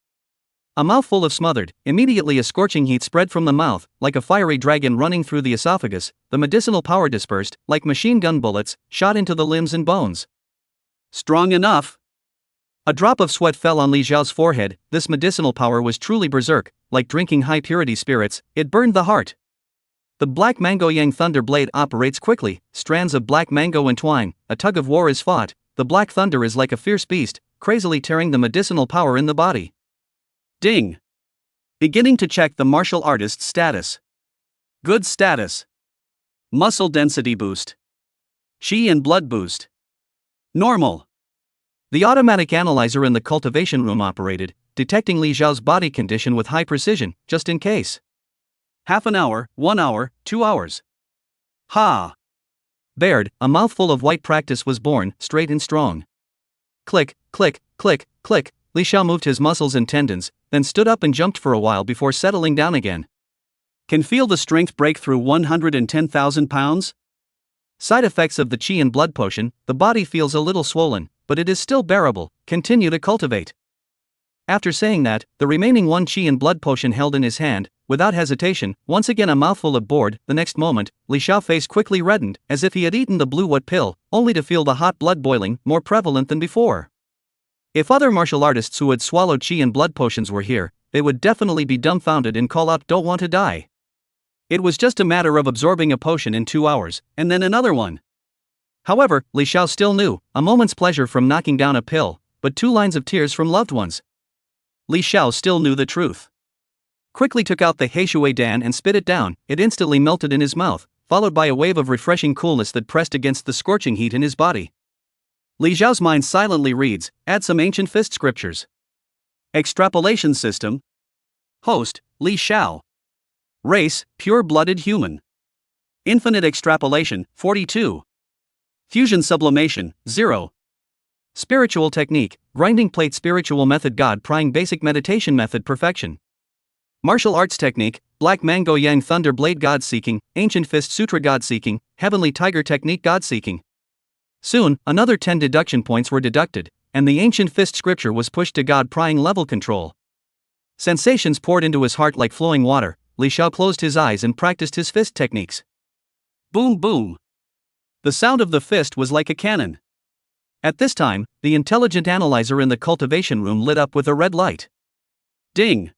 A mouthful of smothered, immediately a scorching heat spread from the mouth, like a fiery dragon running through the esophagus. The medicinal power dispersed, like machine gun bullets, shot into the limbs and bones. Strong enough. A drop of sweat fell on Li Xiao's forehead. This medicinal power was truly berserk, like drinking high-purity spirits, it burned the heart. The black mango yang thunder blade operates quickly, strands of black mango entwine, a tug of war is fought, the black thunder is like a fierce beast, crazily tearing the medicinal power in the body. Ding. Beginning to check the martial artist's status. Good status. Muscle density boost. Qi and blood boost. Normal. The automatic analyzer in the cultivation room operated, detecting Li Xiao's body condition with high precision, just in case. Half an hour, 1 hour, 2 hours. Ha! Bared, a mouthful of white practice was born, straight and strong. Click, click, click, click, Li Xiao moved his muscles and tendons, then stood up and jumped for a while before settling down again. Can feel the strength break through 110,000 pounds? Side effects of the qi and blood potion, the body feels a little swollen, but it is still bearable, continue to cultivate. After saying that, the remaining 1 qi and blood potion held in his hand, without hesitation, once again a mouthful of board. The next moment, Li Xiao's face quickly reddened, as if he had eaten the blue what pill, only to feel the hot blood boiling, more prevalent than before. If other martial artists who had swallowed qi and blood potions were here, they would definitely be dumbfounded and call out, "Don't want to die." It was just a matter of absorbing a potion in 2 hours, and then another one. However, Li Xiao still knew, a moment's pleasure from knocking down a pill, but 2 lines of tears from loved ones. Li Xiao still knew the truth. Quickly took out the Heishui Dan and spit it down, it instantly melted in his mouth, followed by a wave of refreshing coolness that pressed against the scorching heat in his body. Li Xiao's mind silently reads, add some ancient fist scriptures. Extrapolation system. Host, Li Xiao. Race, pure-blooded human. Infinite extrapolation, 42. Fusion sublimation, 0. Spiritual technique, grinding plate spiritual method God prying basic meditation method perfection. Martial arts technique, black mango yang thunder blade God seeking, ancient fist sutra God seeking, heavenly tiger technique God seeking. Soon, another 10 deduction points were deducted, and the ancient fist scripture was pushed to God prying level control. Sensations poured into his heart like flowing water. Li Xiao closed his eyes and practiced his fist techniques. Boom boom. The sound of the fist was like a cannon. At this time, the intelligent analyzer in the cultivation room lit up with a red light. Ding.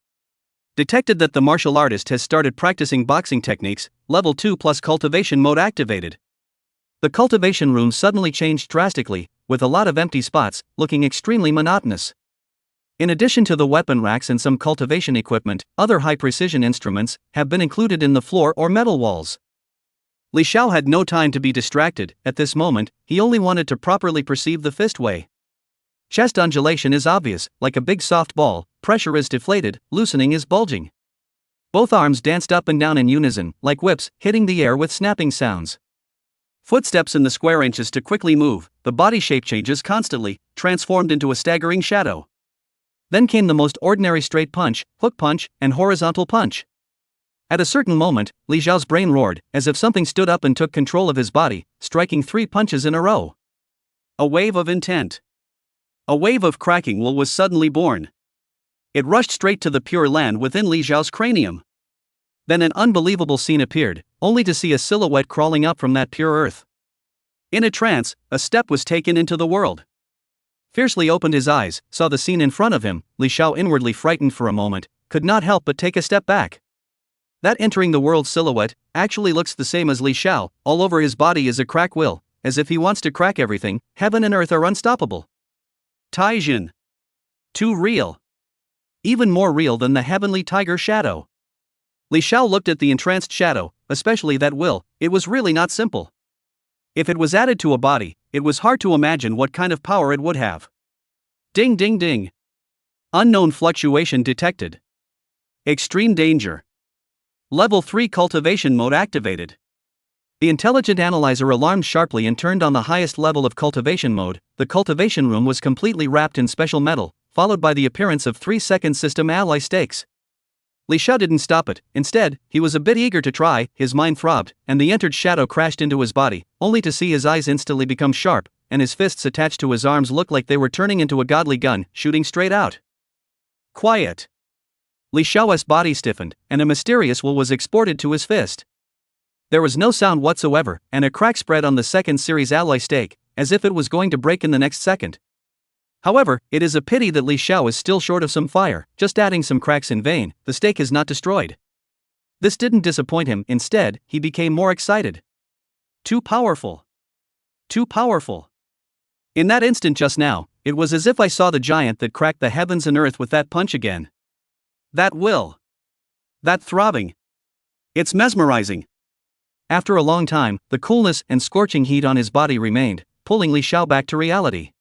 Detected that the martial artist has started practicing boxing techniques, level 2 plus cultivation mode activated. The cultivation room suddenly changed drastically, with a lot of empty spots, looking extremely monotonous. In addition to the weapon racks and some cultivation equipment, other high-precision instruments have been included in the floor or metal walls. Li Xiao had no time to be distracted. At this moment, he only wanted to properly perceive the fist way. Chest undulation is obvious, like a big soft ball, pressure is deflated, loosening is bulging. Both arms danced up and down in unison, like whips, hitting the air with snapping sounds. Footsteps in the square inches to quickly move, the body shape changes constantly, transformed into a staggering shadow. Then came the most ordinary straight punch, hook punch, and horizontal punch. At a certain moment, Li Xiao's brain roared, as if something stood up and took control of his body, striking 3 punches in a row. A wave of intent. A wave of cracking will was suddenly born. It rushed straight to the pure land within Li Xiao's cranium. Then an unbelievable scene appeared, only to see a silhouette crawling up from that pure earth. In a trance, a step was taken into the world. Fiercely opened his eyes, saw the scene in front of him. Li Xiao, inwardly frightened for a moment, could not help but take a step back. That entering the world silhouette actually looks the same as Li Xiao. All over his body is a crack will, as if he wants to crack everything. Heaven and earth are unstoppable. Taijin. Too real. Even more real than the heavenly tiger shadow. Li Xiao looked at the entranced shadow, especially that will. It was really not simple. If it was added to a body, it was hard to imagine what kind of power it would have. Ding ding ding. Unknown fluctuation detected. Extreme danger. Level 3 cultivation mode activated. The intelligent analyzer alarmed sharply and turned on the highest level of cultivation mode. The cultivation room was completely wrapped in special metal, followed by the appearance of 3-second system alloy stakes. Li Xiao didn't stop it. Instead, he was a bit eager to try. His mind throbbed, and the entered shadow crashed into his body, only to see his eyes instantly become sharp, and his fists attached to his arms look like they were turning into a godly gun, shooting straight out. Quiet. Li Xiao's body stiffened, and a mysterious will was exported to his fist. There was no sound whatsoever, and a crack spread on the second series alloy stake, as if it was going to break in the next second. However, it is a pity that Li Xiao is still short of some fire, just adding some cracks in vain, the stake is not destroyed. This didn't disappoint him, instead, he became more excited. Too powerful. Too powerful. In that instant just now, it was as if I saw the giant that cracked the heavens and earth with that punch again. That will. That throbbing. It's mesmerizing. After a long time, the coolness and scorching heat on his body remained, pulling Li Xiao back to reality.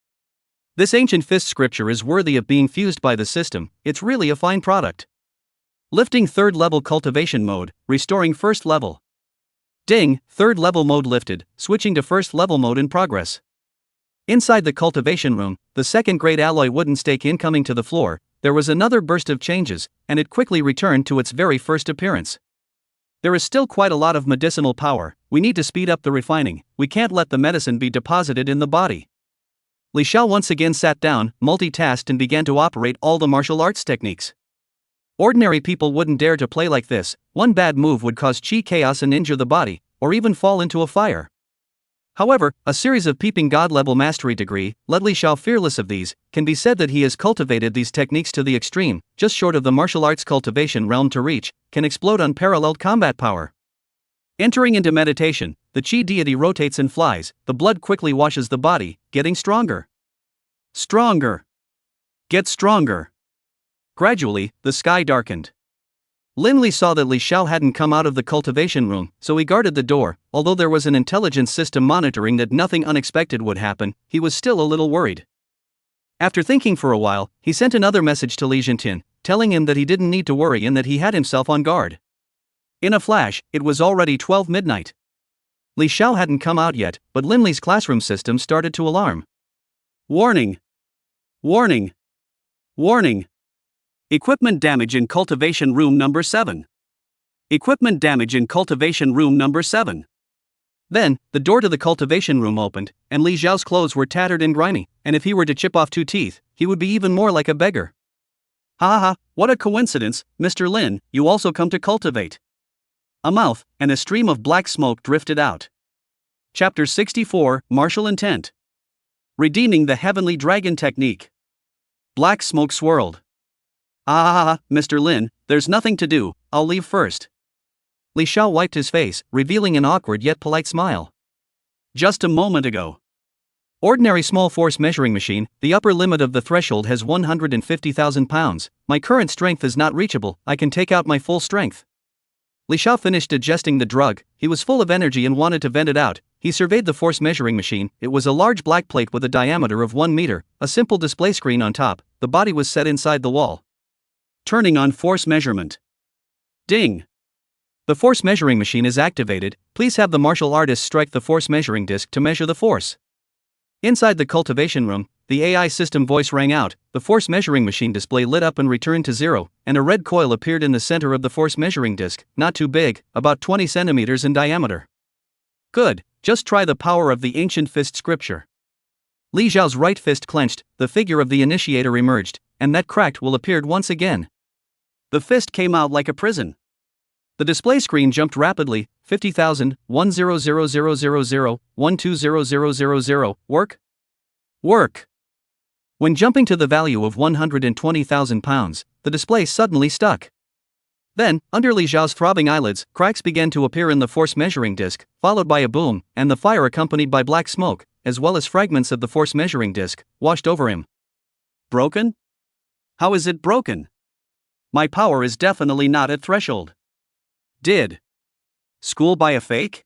This ancient fist scripture is worthy of being fused by the system, it's really a fine product. Lifting third level cultivation mode, restoring first level. Ding, third level mode lifted, switching to first level mode in progress. Inside the cultivation room, the second grade alloy wooden stake incoming to the floor, there was another burst of changes, and it quickly returned to its very first appearance. There is still quite a lot of medicinal power, we need to speed up the refining, we can't let the medicine be deposited in the body. Li Xiao once again sat down, multitasked and began to operate all the martial arts techniques. Ordinary people wouldn't dare to play like this, one bad move would cause chi chaos and injure the body, or even fall into a fire. However, a series of peeping god-level mastery degree, led Li Xiao fearless of these, can be said that he has cultivated these techniques to the extreme, just short of the martial arts cultivation realm to reach, can explode unparalleled combat power. Entering into meditation, the chi deity rotates and flies, the blood quickly washes the body, getting stronger. Stronger. Get stronger. Gradually, the sky darkened. Lin Li saw that Li Xiao hadn't come out of the cultivation room, so he guarded the door. Although there was an intelligence system monitoring that nothing unexpected would happen, he was still a little worried. After thinking for a while, he sent another message to Li Jintin, telling him that he didn't need to worry and that he had himself on guard. In a flash, it was already 12 midnight. Li Xiao hadn't come out yet, but Lin Li's classroom system started to alarm. Warning! Warning! Warning! Equipment damage in cultivation room number 7. Equipment damage in cultivation room number 7. Then, the door to the cultivation room opened, and Li Xiao's clothes were tattered and grimy, and if he were to chip off 2 teeth, he would be even more like a beggar. Ha ha ha, what a coincidence, Mr. Lin, you also come to cultivate. A mouth, and a stream of black smoke drifted out. Chapter 64, Martial Intent. Redeeming the Heavenly Dragon Technique. Black smoke swirled. Ah, Mr. Lin, there's nothing to do, I'll leave first. Li Xiao wiped his face, revealing an awkward yet polite smile. Just a moment ago. Ordinary small force measuring machine, the upper limit of the threshold has 150,000 pounds, my current strength is not reachable, I can take out my full strength. Li Xiao finished digesting the drug, he was full of energy and wanted to vent it out. He surveyed the force measuring machine, it was a large black plate with a diameter of 1 meter, a simple display screen on top, the body was set inside the wall. Turning on force measurement. Ding! The force measuring machine is activated, please have the martial artist strike the force measuring disc to measure the force. Inside the cultivation room, the AI system voice rang out, the force measuring machine display lit up and returned to 0, and a red coil appeared in the center of the force measuring disc, not too big, about 20 centimeters in diameter. Good, just try the power of the ancient fist scripture. Li Xiao's right fist clenched, the figure of the initiator emerged, and that cracked will appeared once again. The fist came out like a prison. The display screen jumped rapidly, 50,000, 100,000, 120,000, work? Work! When jumping to the value of 120,000 pounds, the display suddenly stuck. Then, under Li Xiao's throbbing eyelids, cracks began to appear in the force measuring disc, followed by a boom, and the fire accompanied by black smoke, as well as fragments of the force measuring disc, washed over him. Broken? How is it broken? My power is definitely not at threshold. Did school buy a fake?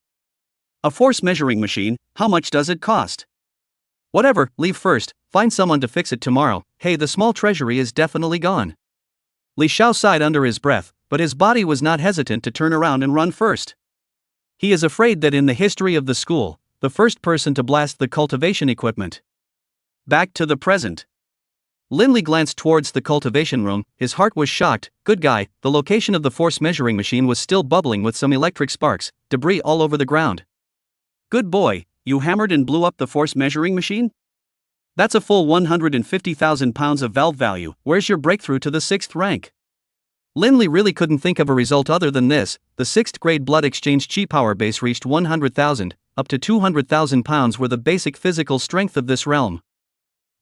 A force measuring machine, how much does it cost? Whatever, leave first, find someone to fix it tomorrow, hey the small treasury is definitely gone. Li Xiao sighed under his breath, but his body was not hesitant to turn around and run first. He is afraid that in the history of the school, the first person to blast the cultivation equipment. Back to the present. Lin Li glanced towards the cultivation room, his heart was shocked, good guy, the location of the force measuring machine was still bubbling with some electric sparks, debris all over the ground. Good boy, you hammered and blew up the force measuring machine? That's a full 150,000 pounds of valve value, where's your breakthrough to the 6th rank? Lin Li really couldn't think of a result other than this, the 6th grade blood exchange chi power base reached 100,000, up to 200,000 pounds were the basic physical strength of this realm.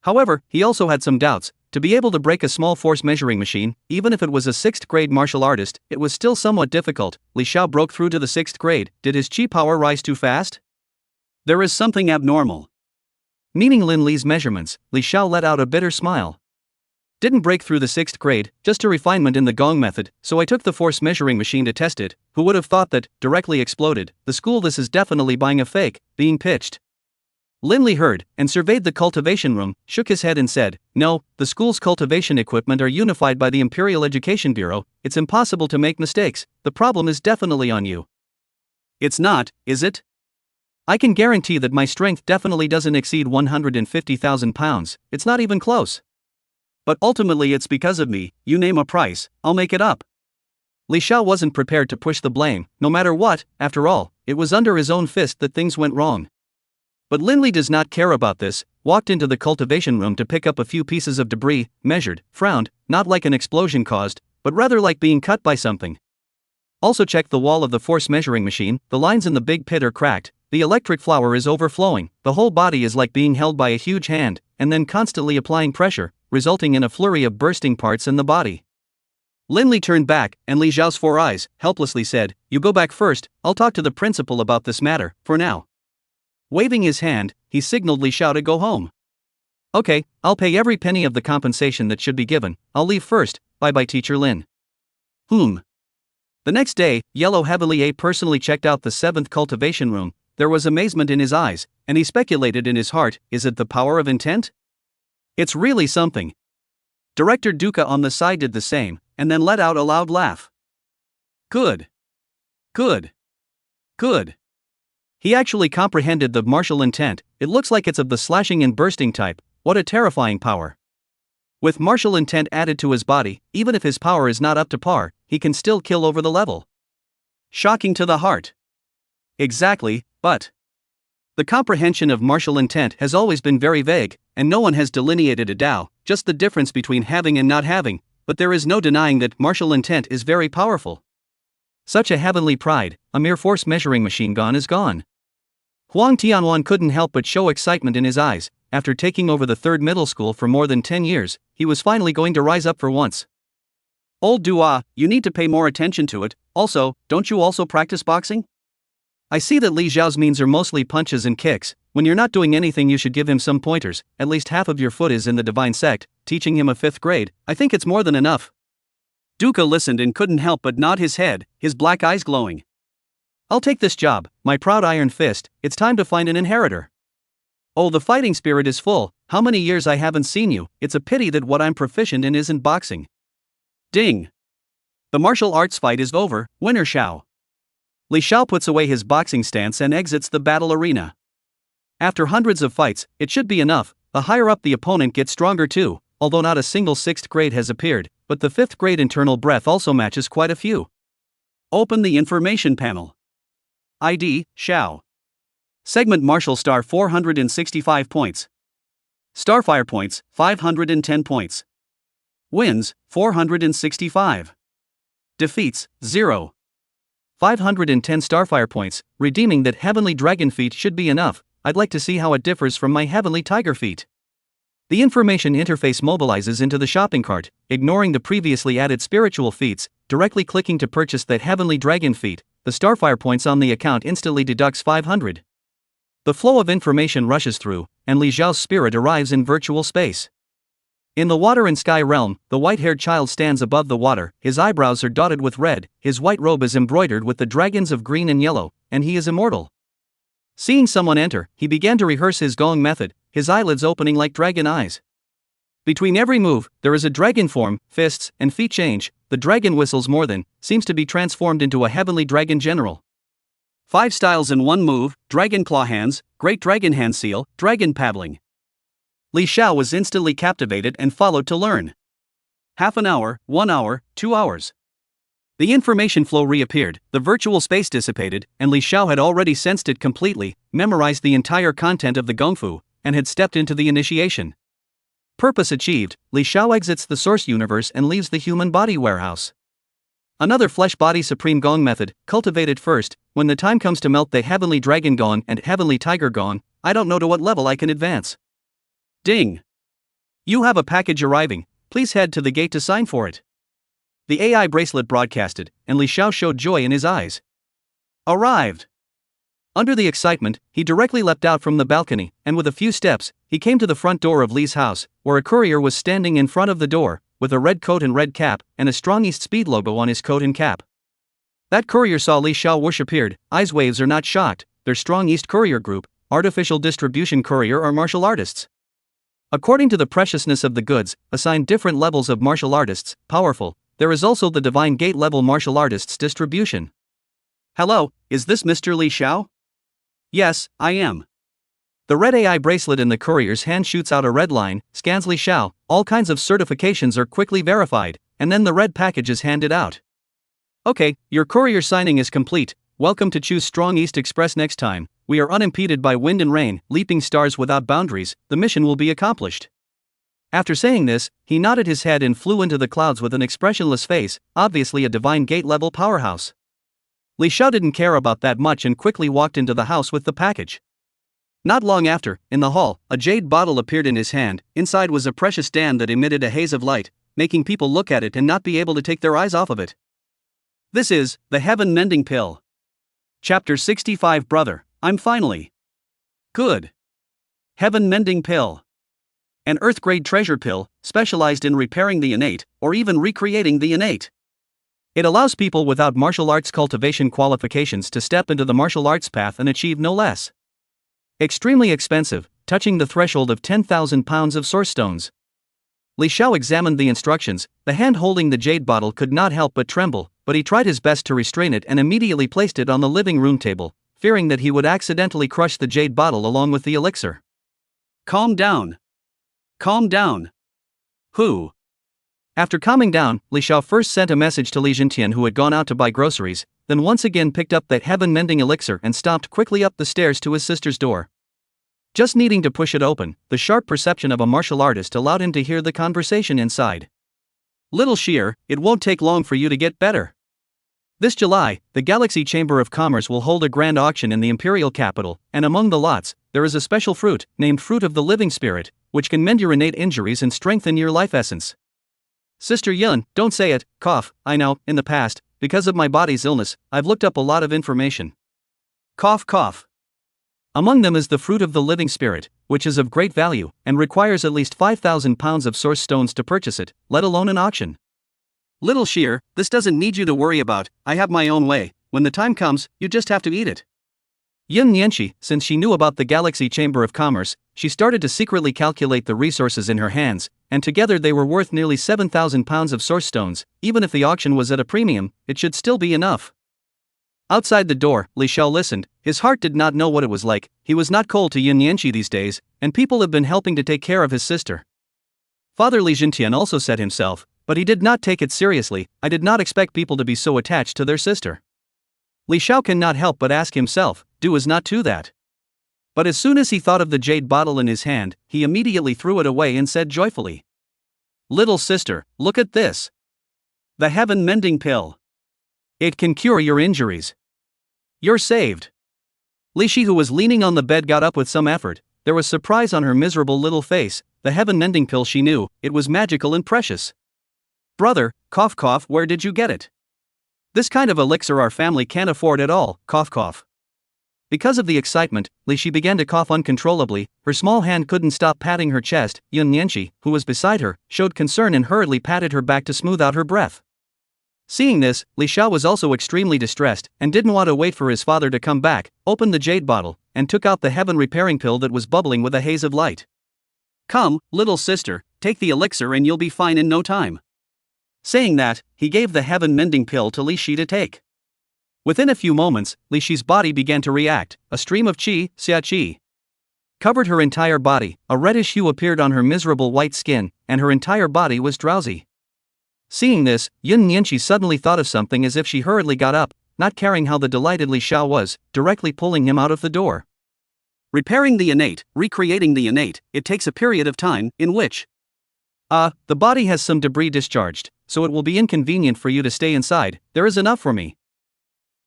However, he also had some doubts. To be able to break a small force measuring machine, even if it was a 6th grade martial artist, it was still somewhat difficult. Li Xiao broke through to the 6th grade. Did his chi power rise too fast? There is something abnormal. Meaning Lin Li's measurements, Li Xiao let out a bitter smile. Didn't break through the 6th grade, just a refinement in the gong method, so I took the force measuring machine to test it. Who would have thought that, directly exploded, the school this is definitely buying a fake, being pitched. Lin Li heard, and surveyed the cultivation room, shook his head and said, no, the school's cultivation equipment are unified by the Imperial Education Bureau, it's impossible to make mistakes, the problem is definitely on you. It's not, is it? I can guarantee that my strength definitely doesn't exceed 150,000 pounds, it's not even close. But ultimately it's because of me, you name a price, I'll make it up. Li Xiao wasn't prepared to push the blame, no matter what, after all, it was under his own fist that things went wrong. But Lin Li does not care about this, walked into the cultivation room to pick up a few pieces of debris, measured, frowned, not like an explosion caused, but rather like being cut by something. Also checked the wall of the force measuring machine, the lines in the big pit are cracked, the electric flower is overflowing, the whole body is like being held by a huge hand, and then constantly applying pressure, resulting in a flurry of bursting parts in the body. Lin Li turned back, and Li Xiao's 4 eyes, helplessly said, you go back first, I'll talk to the principal about this matter, for now. Waving his hand, he signaled Li Xiao to go home. Okay, I'll pay every penny of the compensation that should be given, I'll leave first, bye-bye Teacher Lin. The next day, Yellow Heavily personally checked out the 7th cultivation room. There was amazement in his eyes, and he speculated in his heart, is it the power of intent? It's really something. Director Duca on the side did the same, and then let out a loud laugh. Good. Good. Good. He actually comprehended the martial intent, it looks like it's of the slashing and bursting type, what a terrifying power. With martial intent added to his body, even if his power is not up to par, he can still kill over the level. Shocking to the heart. Exactly, but the comprehension of martial intent has always been very vague, and no one has delineated a Dao, just the difference between having and not having, but there is no denying that martial intent is very powerful. Such a heavenly pride, a mere force measuring machine gone is gone. Huang Tianwan couldn't help but show excitement in his eyes. After taking over the 3rd middle school for more than 10 years, he was finally going to rise up for once. Old Dua, you need to pay more attention to it, also, don't you also practice boxing? I see that Li Xiao's means are mostly punches and kicks, when you're not doing anything you should give him some pointers, at least half of your foot is in the divine sect, teaching him a 5th grade, I think it's more than enough. Duca listened and couldn't help but nod his head, his black eyes glowing. I'll take this job, my proud iron fist, it's time to find an inheritor. Oh, the fighting spirit is full, how many years I haven't seen you, it's a pity that what I'm proficient in isn't boxing. Ding! The martial arts fight is over, winner Xiao. Li Xiao puts away his boxing stance and exits the battle arena. After hundreds of fights, it should be enough, the higher up the opponent gets stronger too, although not a single 6th grade has appeared, but the 5th grade internal breath also matches quite a few. Open the information panel. ID, Xiao. Segment Martial Star 465 points. Starfire points, 510 points. Wins, 465. Defeats, 0. 510 Starfire points, redeeming that Heavenly Dragon feat should be enough, I'd like to see how it differs from my Heavenly Tiger feat. The information interface mobilizes into the shopping cart, ignoring the previously added spiritual feats, directly clicking to purchase that Heavenly Dragon feat, the Starfire points on the account instantly deducts 500. The flow of information rushes through, and Li Xiao's spirit arrives in virtual space. In the water and sky realm, the white-haired child stands above the water, his eyebrows are dotted with red, his white robe is embroidered with the dragons of green and yellow, and he is immortal. Seeing someone enter, he began to rehearse his gong method, his eyelids opening like dragon eyes. Between every move, there is a dragon form, fists, and feet change, the dragon whistles more than, seems to be transformed into a heavenly dragon general. 5 styles in 1 move, dragon claw hands, great dragon hand seal, dragon paddling. Li Xiao was instantly captivated and followed to learn. Half an hour, 1 hour, 2 hours. The information flow reappeared, the virtual space dissipated, and Li Xiao had already sensed it completely, memorized the entire content of the Gongfu, and had stepped into the initiation. Purpose achieved, Li Xiao exits the source universe and leaves the human body warehouse. Another flesh body supreme gong method, cultivated first. When the time comes to melt the heavenly dragon gong and heavenly tiger gong, I don't know to what level I can advance. Ding! You have a package arriving, please head to the gate to sign for it. The AI bracelet broadcasted, and Li Xiao showed joy in his eyes. Arrived! Under the excitement, he directly leapt out from the balcony, and with a few steps, he came to the front door of Li's house, where a courier was standing in front of the door, with a red coat and red cap, and a strong East Speed logo on his coat and cap. That courier saw Li Xiao whoosh appeared. Eyes waves are not shocked, they're Strong East Courier Group, artificial distribution courier or martial artists. According to the preciousness of the goods, assigned different levels of martial artists, powerful, there is also the Divine Gate level martial artists distribution. Hello, is this Mr. Li Xiao? Yes, I am. The red AI bracelet in the courier's hand shoots out a red line, scans Li Xiao, all kinds of certifications are quickly verified, and then the red package is handed out. Okay, your courier signing is complete, welcome to choose Strong East Express next time, we are unimpeded by wind and rain, leaping stars without boundaries, the mission will be accomplished. After saying this, he nodded his head and flew into the clouds with an expressionless face, obviously a Divine Gate level powerhouse. Li Xiao didn't care about that much and quickly walked into the house with the package. Not long after, in the hall, a jade bottle appeared in his hand. Inside was a precious dam that emitted a haze of light, making people look at it and not be able to take their eyes off of it. This is the Heaven Mending Pill. Chapter 65. Brother, I'm finally good. Heaven Mending Pill. An Earth-grade treasure pill, specialized in repairing the innate, or even recreating the innate. It allows people without martial arts cultivation qualifications to step into the martial arts path and achieve no less. Extremely expensive, touching the threshold of 10,000 pounds of source stones. Li Xiao examined the instructions. The hand holding the jade bottle could not help but tremble, but he tried his best to restrain it and immediately placed it on the living room table, fearing that he would accidentally crush the jade bottle along with the elixir. Calm down. Calm down. Who? After calming down, Li Xiao first sent a message to Li Jintian, who had gone out to buy groceries, then once again picked up that heaven-mending elixir and stomped quickly up the stairs to his sister's door. Just needing to push it open, the sharp perception of a martial artist allowed him to hear the conversation inside. Little Sheer, it won't take long for you to get better. This July, the Galaxy Chamber of Commerce will hold a grand auction in the imperial capital, and among the lots, there is a special fruit, named Fruit of the Living Spirit, which can mend your innate injuries and strengthen your life essence. Sister Yun, don't say it, cough, I know, in the past, because of my body's illness, I've looked up a lot of information. Cough cough. Among them is the Fruit of the Living Spirit, which is of great value, and requires at least 5,000 pounds of source stones to purchase it, let alone an auction. Little Sheer, this doesn't need you to worry about, I have my own way, when the time comes, you just have to eat it. Yun Nianxi, since she knew about the Galaxy Chamber of Commerce, she started to secretly calculate the resources in her hands, and together they were worth nearly 7,000 pounds of source stones. Even if the auction was at a premium, it should still be enough. Outside the door, Li Xiao listened. His heart did not know what it was like. He was not cold to Yun Nianxi these days, and people have been helping to take care of his sister. Father Li Jintian also said himself, but he did not take it seriously. I did not expect people to be so attached to their sister. Li Xiao cannot help but ask himself, do is not to that. But as soon as he thought of the jade bottle in his hand, he immediately threw it away and said joyfully, Little sister, look at this. The Heaven Mending Pill. It can cure your injuries. You're saved. Li Shi, who was leaning on the bed, got up with some effort. There was surprise on her miserable little face. The Heaven Mending Pill, she knew, it was magical and precious. Brother, cough cough, where did you get it? This kind of elixir our family can't afford at all, cough cough. Because of the excitement, Li Shi began to cough uncontrollably. Her small hand couldn't stop patting her chest. Yun Nianxi, who was beside her, showed concern and hurriedly patted her back to smooth out her breath. Seeing this, Li Xiao was also extremely distressed, and didn't want to wait for his father to come back, opened the jade bottle, and took out the heaven repairing pill that was bubbling with a haze of light. Come, little sister, take the elixir and you'll be fine in no time. Saying that, he gave the heaven mending pill to Li Shi to take. Within a few moments, Li Shi's body began to react. A stream of qi, xia qi, covered her entire body. A reddish hue appeared on her miserable white skin, and her entire body was drowsy. Seeing this, Yun Nianxi suddenly thought of something as if she hurriedly got up, not caring how the delighted Li Xiao was, directly pulling him out of the door. Repairing the innate, recreating the innate, it takes a period of time, in which The body has some debris discharged, so it will be inconvenient for you to stay inside, there is enough for me.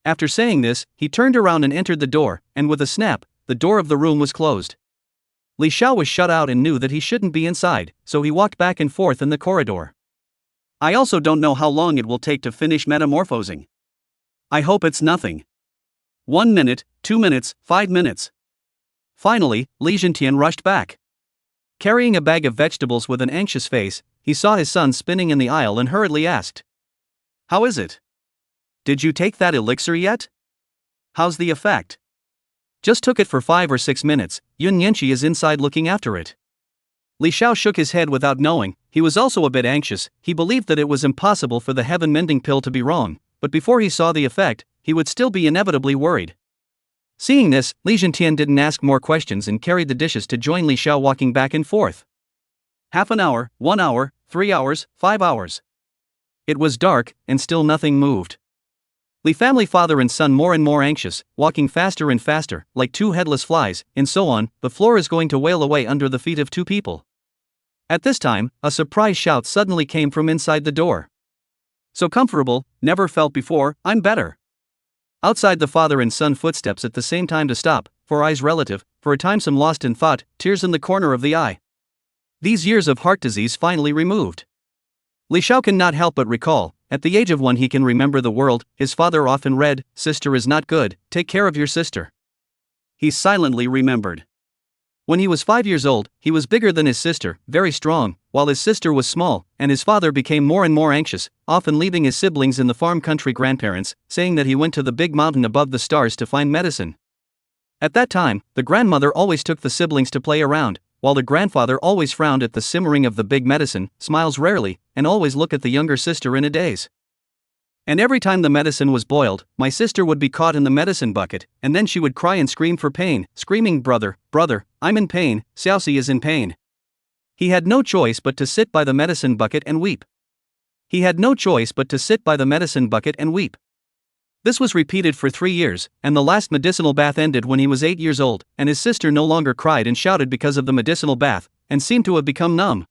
After saying this, he turned around and entered the door, and with a snap, the door of the room was closed. Li Xiao was shut out and knew that he shouldn't be inside, so he walked back and forth in the corridor. I also don't know how long it will take to finish metamorphosing. I hope it's nothing. 1 minute, 2 minutes, 5 minutes. Finally, Li Zhentian rushed back. Carrying a bag of vegetables with an anxious face, he saw his son spinning in the aisle and hurriedly asked, "How is it? Did you take that elixir yet? How's the effect?" "Just took it for 5 or 6 minutes, Yun Yanqi is inside looking after it." Li Xiao shook his head without knowing. He was also a bit anxious. He believed that it was impossible for the heaven-mending pill to be wrong, but before he saw the effect, he would still be inevitably worried. Seeing this, Li Zhentian didn't ask more questions and carried the dishes to join Li Xiao walking back and forth. Half an hour, 1 hour, 3 hours, 5 hours. It was dark, and still nothing moved. Li family father and son more and more anxious, walking faster and faster, like two headless flies, and so on. The floor is going to wail away under the feet of two people. At this time, a surprise shout suddenly came from inside the door. "So comfortable, never felt before, I'm better." Outside, the father and son footsteps at the same time to stop, for eyes relative, for a time some lost in thought, tears in the corner of the eye. These years of heart disease finally removed. Li Xiao cannot help but recall, at the age of 1 he can remember the world, his father often read, "Sister is not good, take care of your sister." He silently remembered. When he was 5 years old, he was bigger than his sister, very strong, while his sister was small, and his father became more and more anxious, often leaving his siblings in the farm country grandparents, saying that he went to the big mountain above the stars to find medicine. At that time, the grandmother always took the siblings to play around, while the grandfather always frowned at the simmering of the big medicine, smiles rarely, and always looked at the younger sister in a daze. And every time the medicine was boiled, my sister would be caught in the medicine bucket, and then she would cry and scream for pain, screaming, "Brother, brother, I'm in pain, Xiaoxi is in pain." He had no choice but to sit by the medicine bucket and weep. He had no choice but to sit by the medicine bucket and weep. This was repeated for 3 years, and the last medicinal bath ended when he was 8 years old, and his sister no longer cried and shouted because of the medicinal bath, and seemed to have become numb.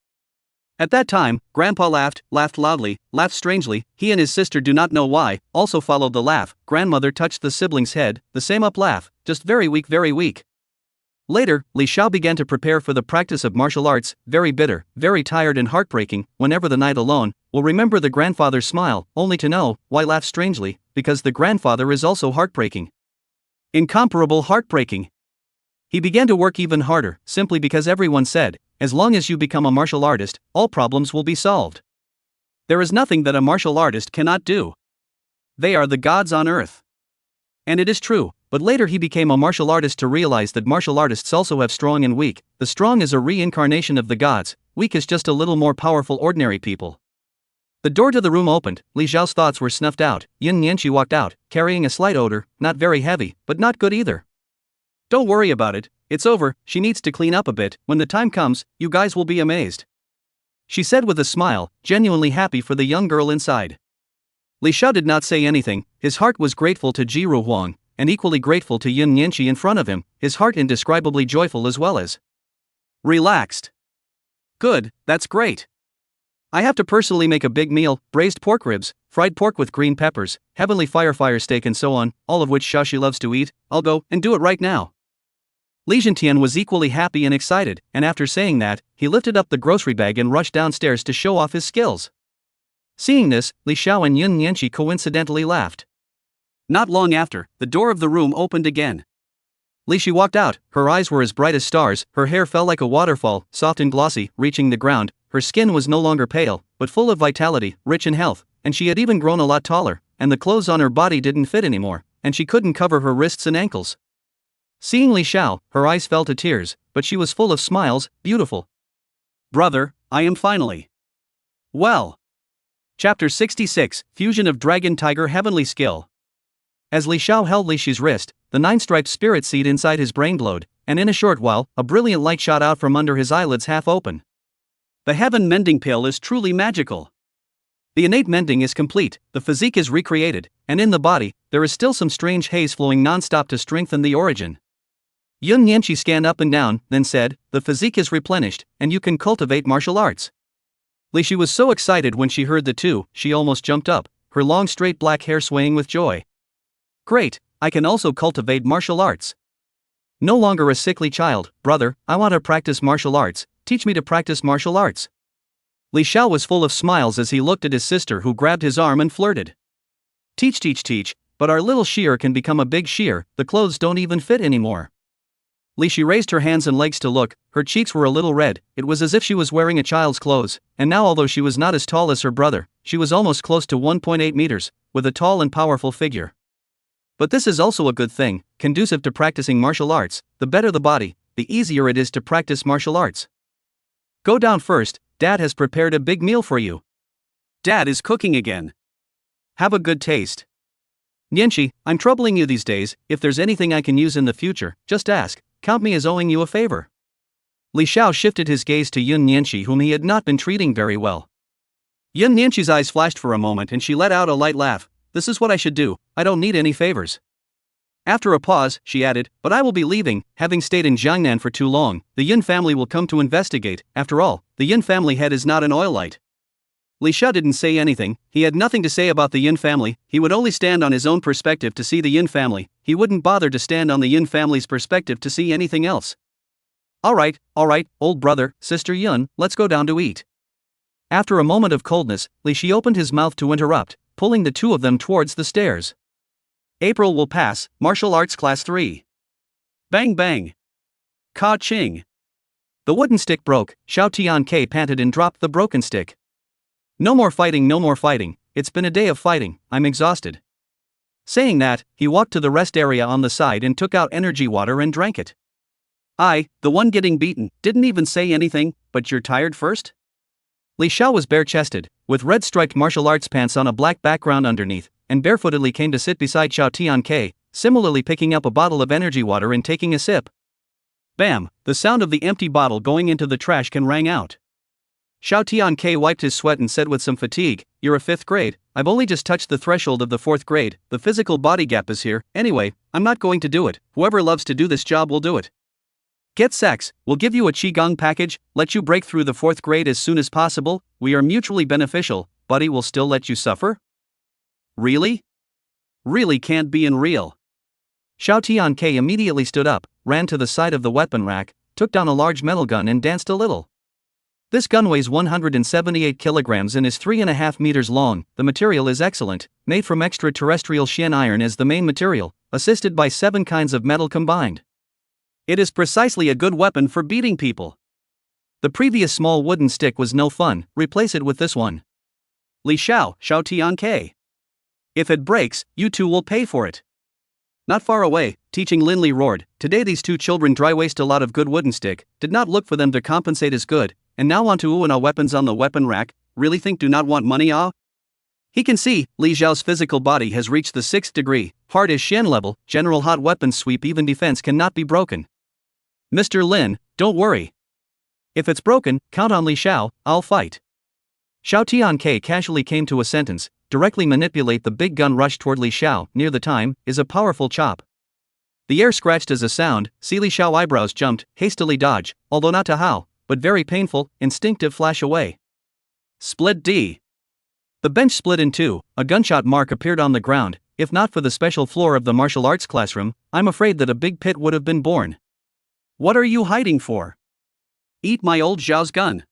At that time, Grandpa laughed loudly, laughed strangely, he and his sister do not know why, also followed the laugh. Grandmother touched the sibling's head, the same up laugh, just very weak, very weak. Later, Li Xiao began to prepare for the practice of martial arts, very bitter, very tired and heartbreaking, whenever the night alone, will remember the grandfather's smile, only to know, why laugh strangely, because the grandfather is also heartbreaking. Incomparable heartbreaking. He began to work even harder, simply because everyone said, as long as you become a martial artist, all problems will be solved. There is nothing that a martial artist cannot do. They are the gods on earth. And it is true, but later he became a martial artist to realize that martial artists also have strong and weak. The strong is a reincarnation of the gods, weak is just a little more powerful ordinary people. The door to the room opened, Li Xiao's thoughts were snuffed out, Yun Yanqi walked out, carrying a slight odor, not very heavy, but not good either. "Don't worry about it, it's over, she needs to clean up a bit, when the time comes, you guys will be amazed," she said with a smile, genuinely happy for the young girl inside. Li Xiao did not say anything. His heart was grateful to Jiru Huang, and equally grateful to Yun Yanqi in front of him, his heart indescribably joyful as well as relaxed. "Good, that's great. I have to personally make a big meal, braised pork ribs, fried pork with green peppers, heavenly fire steak and so on, all of which Xiaoxi loves to eat. I'll go and do it right now." Li Zhentian was equally happy and excited, and after saying that, he lifted up the grocery bag and rushed downstairs to show off his skills. Seeing this, Li Xiao and Yun Yanqi coincidentally laughed. Not long after, the door of the room opened again. Li Xi walked out, her eyes were as bright as stars, her hair fell like a waterfall, soft and glossy, reaching the ground, her skin was no longer pale, but full of vitality, rich in health, and she had even grown a lot taller, and the clothes on her body didn't fit anymore, and she couldn't cover her wrists and ankles. Seeing Li Xiao, her eyes fell to tears, but she was full of smiles, beautiful. "Brother, I am finally well." Chapter 66, Fusion of Dragon Tiger Heavenly Skill. As Li Xiao held Li Xi's wrist, the 9-striped spirit seed inside his brain glowed, and in a short while, a brilliant light shot out from under his eyelids half open. The heaven mending pill is truly magical. The innate mending is complete, the physique is recreated, and in the body, there is still some strange haze flowing non-stop to strengthen the origin. Yun Yanqi scanned up and down, then said, "The physique is replenished, and you can cultivate martial arts." Li Shi was so excited when she heard the two, she almost jumped up, her long straight black hair swaying with joy. Great, I can also cultivate martial arts. No longer a sickly child, brother, I want to practice martial arts, teach me to practice martial arts. Li Xiao was full of smiles as he looked at his sister who grabbed his arm and flirted. Teach, but our little shear can become a big shear, the clothes don't even fit anymore. Li Shi raised her hands and legs to look, her cheeks were a little red, it was as if she was wearing a child's clothes, and now although she was not as tall as her brother, she was almost close to 1.8 meters, with a tall and powerful figure. But this is also a good thing, conducive to practicing martial arts, the better the body, the easier it is to practice martial arts. Go down first, Dad has prepared a big meal for you. Dad is cooking again. Have a good taste. Nianqi, I'm troubling you these days, if there's anything I can use in the future, just ask, count me as owing you a favor. Li Xiao shifted his gaze to Yun Nianqi whom he had not been treating very well. Yun Nianqi's eyes flashed for a moment and she let out a light laugh. This is what I should do, I don't need any favors. After a pause, she added, but I will be leaving, having stayed in Jiangnan for too long, the Yun family will come to investigate, after all, the Yun family head is not an oilite. Li Xiao didn't say anything, he had nothing to say about the Yin family, he would only stand on his own perspective to see the Yin family, he wouldn't bother to stand on the Yin family's perspective to see anything else. Alright, old brother, sister Yun, let's go down to eat. After a moment of coldness, Li Shi opened his mouth to interrupt, pulling the two of them towards the stairs. April will pass, martial arts class 3. Bang bang. Ka-ching. The wooden stick broke, Xiao Tianke panted and dropped the broken stick. No more fighting, it's been a day of fighting, I'm exhausted. Saying that, he walked to the rest area on the side and took out energy water and drank it. The one getting beaten, didn't even say anything, but you're tired first? Li Xiao was bare-chested, with red-striped martial arts pants on a black background underneath, and barefootedly came to sit beside Xiao Tianke, similarly picking up a bottle of energy water and taking a sip. Bam, the sound of the empty bottle going into the trash can rang out. Xiao Tianke wiped his sweat and said with some fatigue, you're a 5th grade, I've only just touched the threshold of the 4th grade, the physical body gap is here, anyway, I'm not going to do it, whoever loves to do this job will do it. Get sex, we'll give you a qigong package, let you break through the 4th grade as soon as possible, we are mutually beneficial, buddy will still let you suffer? Really? Really can't be real. Xiao Tianke immediately stood up, ran to the side of the weapon rack, took down a large metal gun and danced a little. This gun weighs 178 kilograms and is 3.5 meters long, the material is excellent, made from extraterrestrial Xian iron as the main material, assisted by 7 kinds of metal combined. It is precisely a good weapon for beating people. The previous small wooden stick was no fun, replace it with this one. Li Xiao, Xiao Tianke. If it breaks, you two will pay for it. Not far away, teaching Linli roared, today these two children dry waste a lot of good wooden stick, did not look for them to compensate as good, and now want to uana weapons on the weapon rack, really think do not want money ah? He can see, Li Xiao's physical body has reached the 6th degree, hard is Xian level, general hot weapons sweep even defense cannot be broken. Mr. Lin, don't worry. If it's broken, count on Li Xiao, I'll fight. Xiao Tianke casually came to a sentence, directly manipulate the big gun rush toward Li Xiao, near the time, is a powerful chop. The air scratched as a sound, see Li Xiao eyebrows jumped, hastily dodge, although not to how, but very painful, instinctive flash away. Split D. The bench split in two, a gunshot mark appeared on the ground, if not for the special floor of the martial arts classroom, I'm afraid that a big pit would have been born. What are you hiding for? Eat my old Xiao's gun.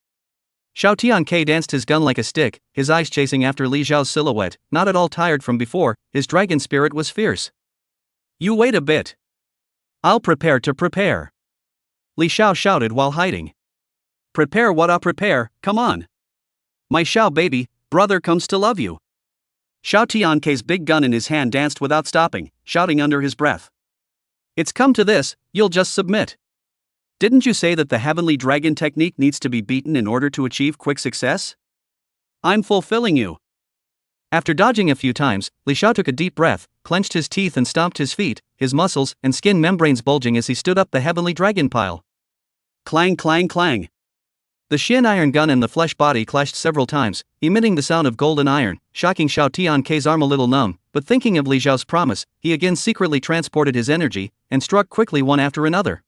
Xiao Tianke danced his gun like a stick, his eyes chasing after Li Xiao's silhouette, not at all tired from before, his dragon spirit was fierce. You wait a bit. I'll prepare to prepare. Li Xiao shouted while hiding. Prepare what I prepare, come on. My Xiao baby, brother comes to love you. Xiao Tianke's big gun in his hand danced without stopping, shouting under his breath. It's come to this, you'll just submit. Didn't you say that the heavenly dragon technique needs to be beaten in order to achieve quick success? I'm fulfilling you. After dodging a few times, Li Xiao took a deep breath, clenched his teeth and stomped his feet, his muscles and skin membranes bulging as he stood up the heavenly dragon pile. Clang clang clang. The Xian iron gun and the flesh body clashed several times, emitting the sound of golden iron, shocking Xiao Tianke's arm a little numb, but thinking of Li Xiao's promise, he again secretly transported his energy, and struck quickly one after another.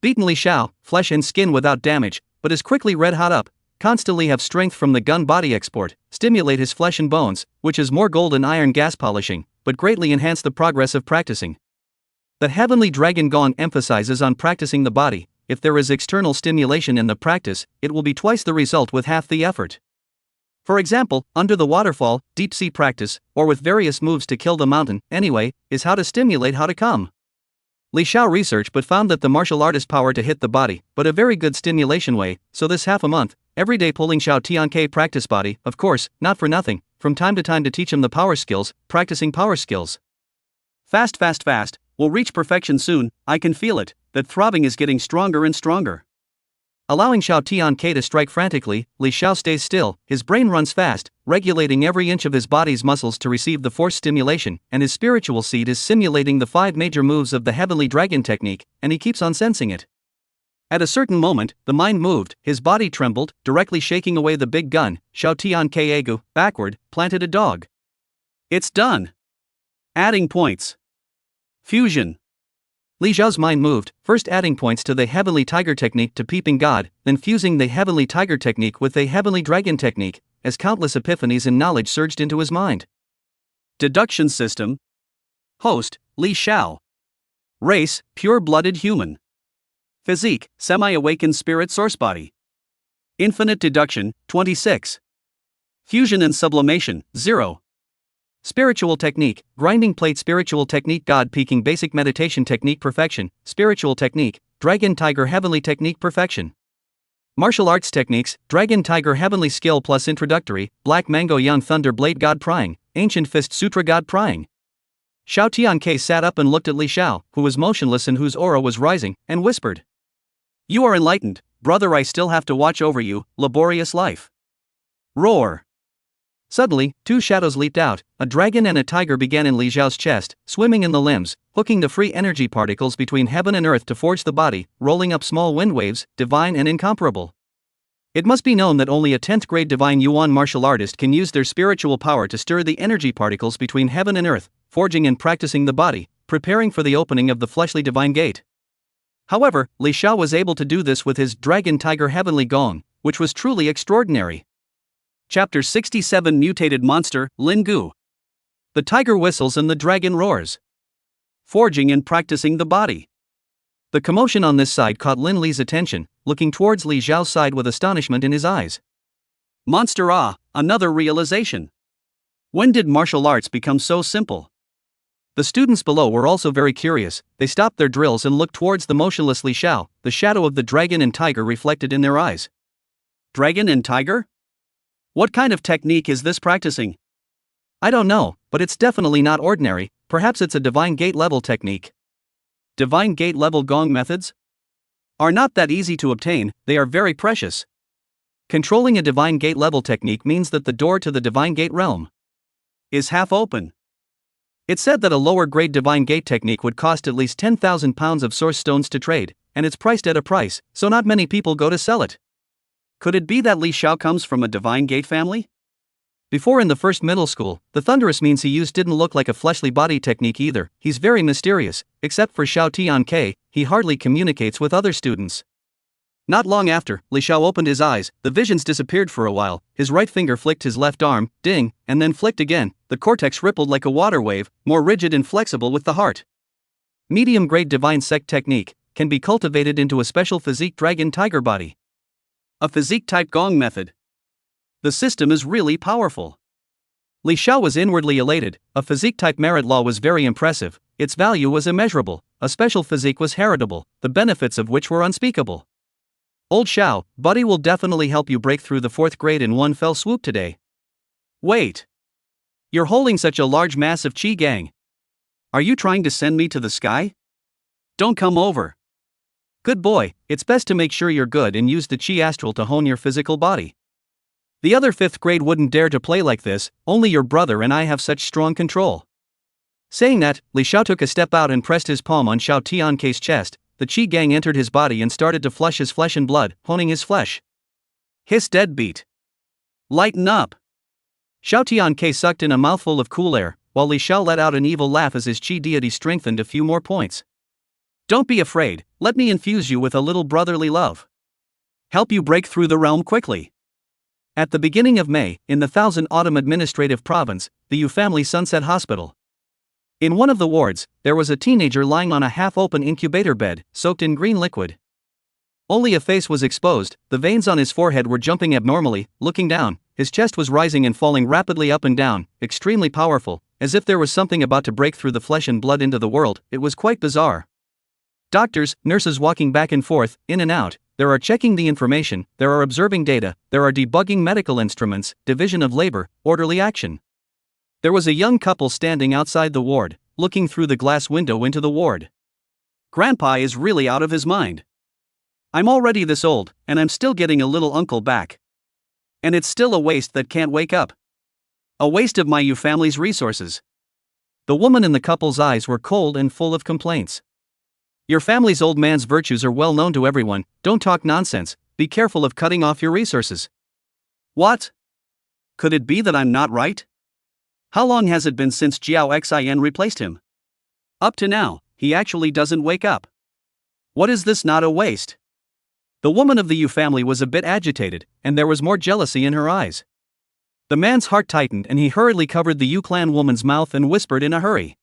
Beaten Li Xiao, flesh and skin without damage, but as quickly red hot up, constantly have strength from the gun body export, stimulate his flesh and bones, which is more gold and iron gas polishing, but greatly enhance the progress of practicing. The Heavenly Dragon Gong emphasizes on practicing the body. If there is external stimulation in the practice, it will be twice the result with half the effort. For example, under the waterfall, deep sea practice, or with various moves to kill the mountain, anyway, is how to stimulate how to come. Li Xiao researched but found that the martial artist power to hit the body, but a very good stimulation way, so this half a month, every day pulling Xiao Tianke practice body, of course, not for nothing, from time to time to teach him the power skills, practicing power skills. Fast, we'll reach perfection soon, I can feel it, that throbbing is getting stronger and stronger. Allowing Xiao Tianke to strike frantically, Li Xiao stays still, his brain runs fast, regulating every inch of his body's muscles to receive the force stimulation, and his spiritual seed is simulating the 5 major moves of the Heavenly Dragon technique, and he keeps on sensing it. At a certain moment, the mind moved, his body trembled, directly shaking away the big gun. Xiao Tianke Egu, backward, planted a dog. It's done. Adding points. Fusion. Li Xiao's mind moved, first adding points to the Heavenly Tiger technique to Peeping God, then fusing the Heavenly Tiger technique with the Heavenly Dragon technique, as countless epiphanies and knowledge surged into his mind. Deduction system. Host, Li Xiao. Race, pure-blooded human. Physique, semi-awakened spirit source body. Infinite deduction, 26. Fusion and sublimation, 0. Spiritual technique, grinding plate spiritual technique God peaking basic meditation technique perfection, spiritual technique, dragon tiger heavenly technique perfection. Martial arts techniques, dragon tiger heavenly skill plus introductory, black mango young thunder blade God prying, ancient fist sutra God prying. Xiao Tianke sat up and looked at Li Xiao, who was motionless and whose aura was rising, and whispered. You are enlightened, brother, I still have to watch over you, laborious life. Roar. Suddenly, 2 shadows leaped out, a dragon and a tiger began in Li Xiao's chest, swimming in the limbs, hooking the free energy particles between heaven and earth to forge the body, rolling up small wind waves, divine and incomparable. It must be known that only a 10th grade divine Yuan martial artist can use their spiritual power to stir the energy particles between heaven and earth, forging and practicing the body, preparing for the opening of the fleshly divine gate. However, Li Xiao was able to do this with his dragon tiger heavenly gong, which was truly extraordinary. Chapter 67 Mutated Monster, Lin Gu. The tiger whistles and the dragon roars. Forging and practicing the body. The commotion on this side caught Lin Li's attention, looking towards Li Xiao's side with astonishment in his eyes. Monster another realization. When did martial arts become so simple? The students below were also very curious, they stopped their drills and looked towards the motionless Li Xiao, the shadow of the dragon and tiger reflected in their eyes. Dragon and tiger? What kind of technique is this practicing? I don't know, but it's definitely not ordinary, perhaps it's a divine gate level technique. Divine gate level gong methods? Are not that easy to obtain, they are very precious. Controlling a divine gate level technique means that the door to the divine gate realm is half open. It's said that a lower grade divine gate technique would cost at least 10,000 pounds of source stones to trade, and it's priced at a price, so not many people go to sell it. Could it be that Li Xiao comes from a divine gate family? Before in the first middle school, the thunderous means he used didn't look like a fleshly body technique either, he's very mysterious, except for Xiao Tianke, he hardly communicates with other students. Not long after, Li Xiao opened his eyes, the visions disappeared for a while, his right finger flicked his left arm, ding, and then flicked again, the cortex rippled like a water wave, more rigid and flexible with the heart. Medium-grade divine sect technique, can be cultivated into a special physique dragon tiger body. A physique-type gong method. The system is really powerful. Li Xiao was inwardly elated, a physique-type merit law was very impressive, its value was immeasurable, a special physique was heritable, the benefits of which were unspeakable. Old Xiao, buddy will definitely help you break through the 4th grade in one fell swoop today. Wait. You're holding such a large mass of qi gang. Are you trying to send me to the sky? Don't come over. Good boy, it's best to make sure you're good and use the Qi Astral to hone your physical body. The other 5th grade wouldn't dare to play like this, only your brother and I have such strong control. Saying that, Li Xiao took a step out and pressed his palm on Xiao Tianke's chest, the Qi gang entered his body and started to flush his flesh and blood, honing his flesh. Hiss deadbeat. Lighten up. Xiao Tianke sucked in a mouthful of cool air, while Li Xiao let out an evil laugh as his Qi deity strengthened a few more points. Don't be afraid, let me infuse you with a little brotherly love. Help you break through the realm quickly. At the beginning of May, in the Thousand Autumn Administrative Province, the Yu Family Sunset Hospital. In one of the wards, there was a teenager lying on a half-open incubator bed, soaked in green liquid. Only a face was exposed, the veins on his forehead were jumping abnormally, looking down, his chest was rising and falling rapidly up and down, extremely powerful, as if there was something about to break through the flesh and blood into the world. It was quite bizarre. Doctors, nurses walking back and forth, in and out, there are checking the information, there are observing data, there are debugging medical instruments, division of labor, orderly action. There was a young couple standing outside the ward, looking through the glass window into the ward. Grandpa is really out of his mind. I'm already this old, and I'm still getting a little uncle back. And it's still a waste that can't wake up. A waste of my Yu family's resources. The woman in the couple's eyes were cold and full of complaints. Your family's old man's virtues are well known to everyone, don't talk nonsense, be careful of cutting off your resources. What? Could it be that I'm not right? How long has it been since Xiao Xin replaced him? Up to now, he actually doesn't wake up. What is this, not a waste? The woman of the Yu family was a bit agitated, and there was more jealousy in her eyes. The man's heart tightened and he hurriedly covered the Yu clan woman's mouth and whispered in a hurry.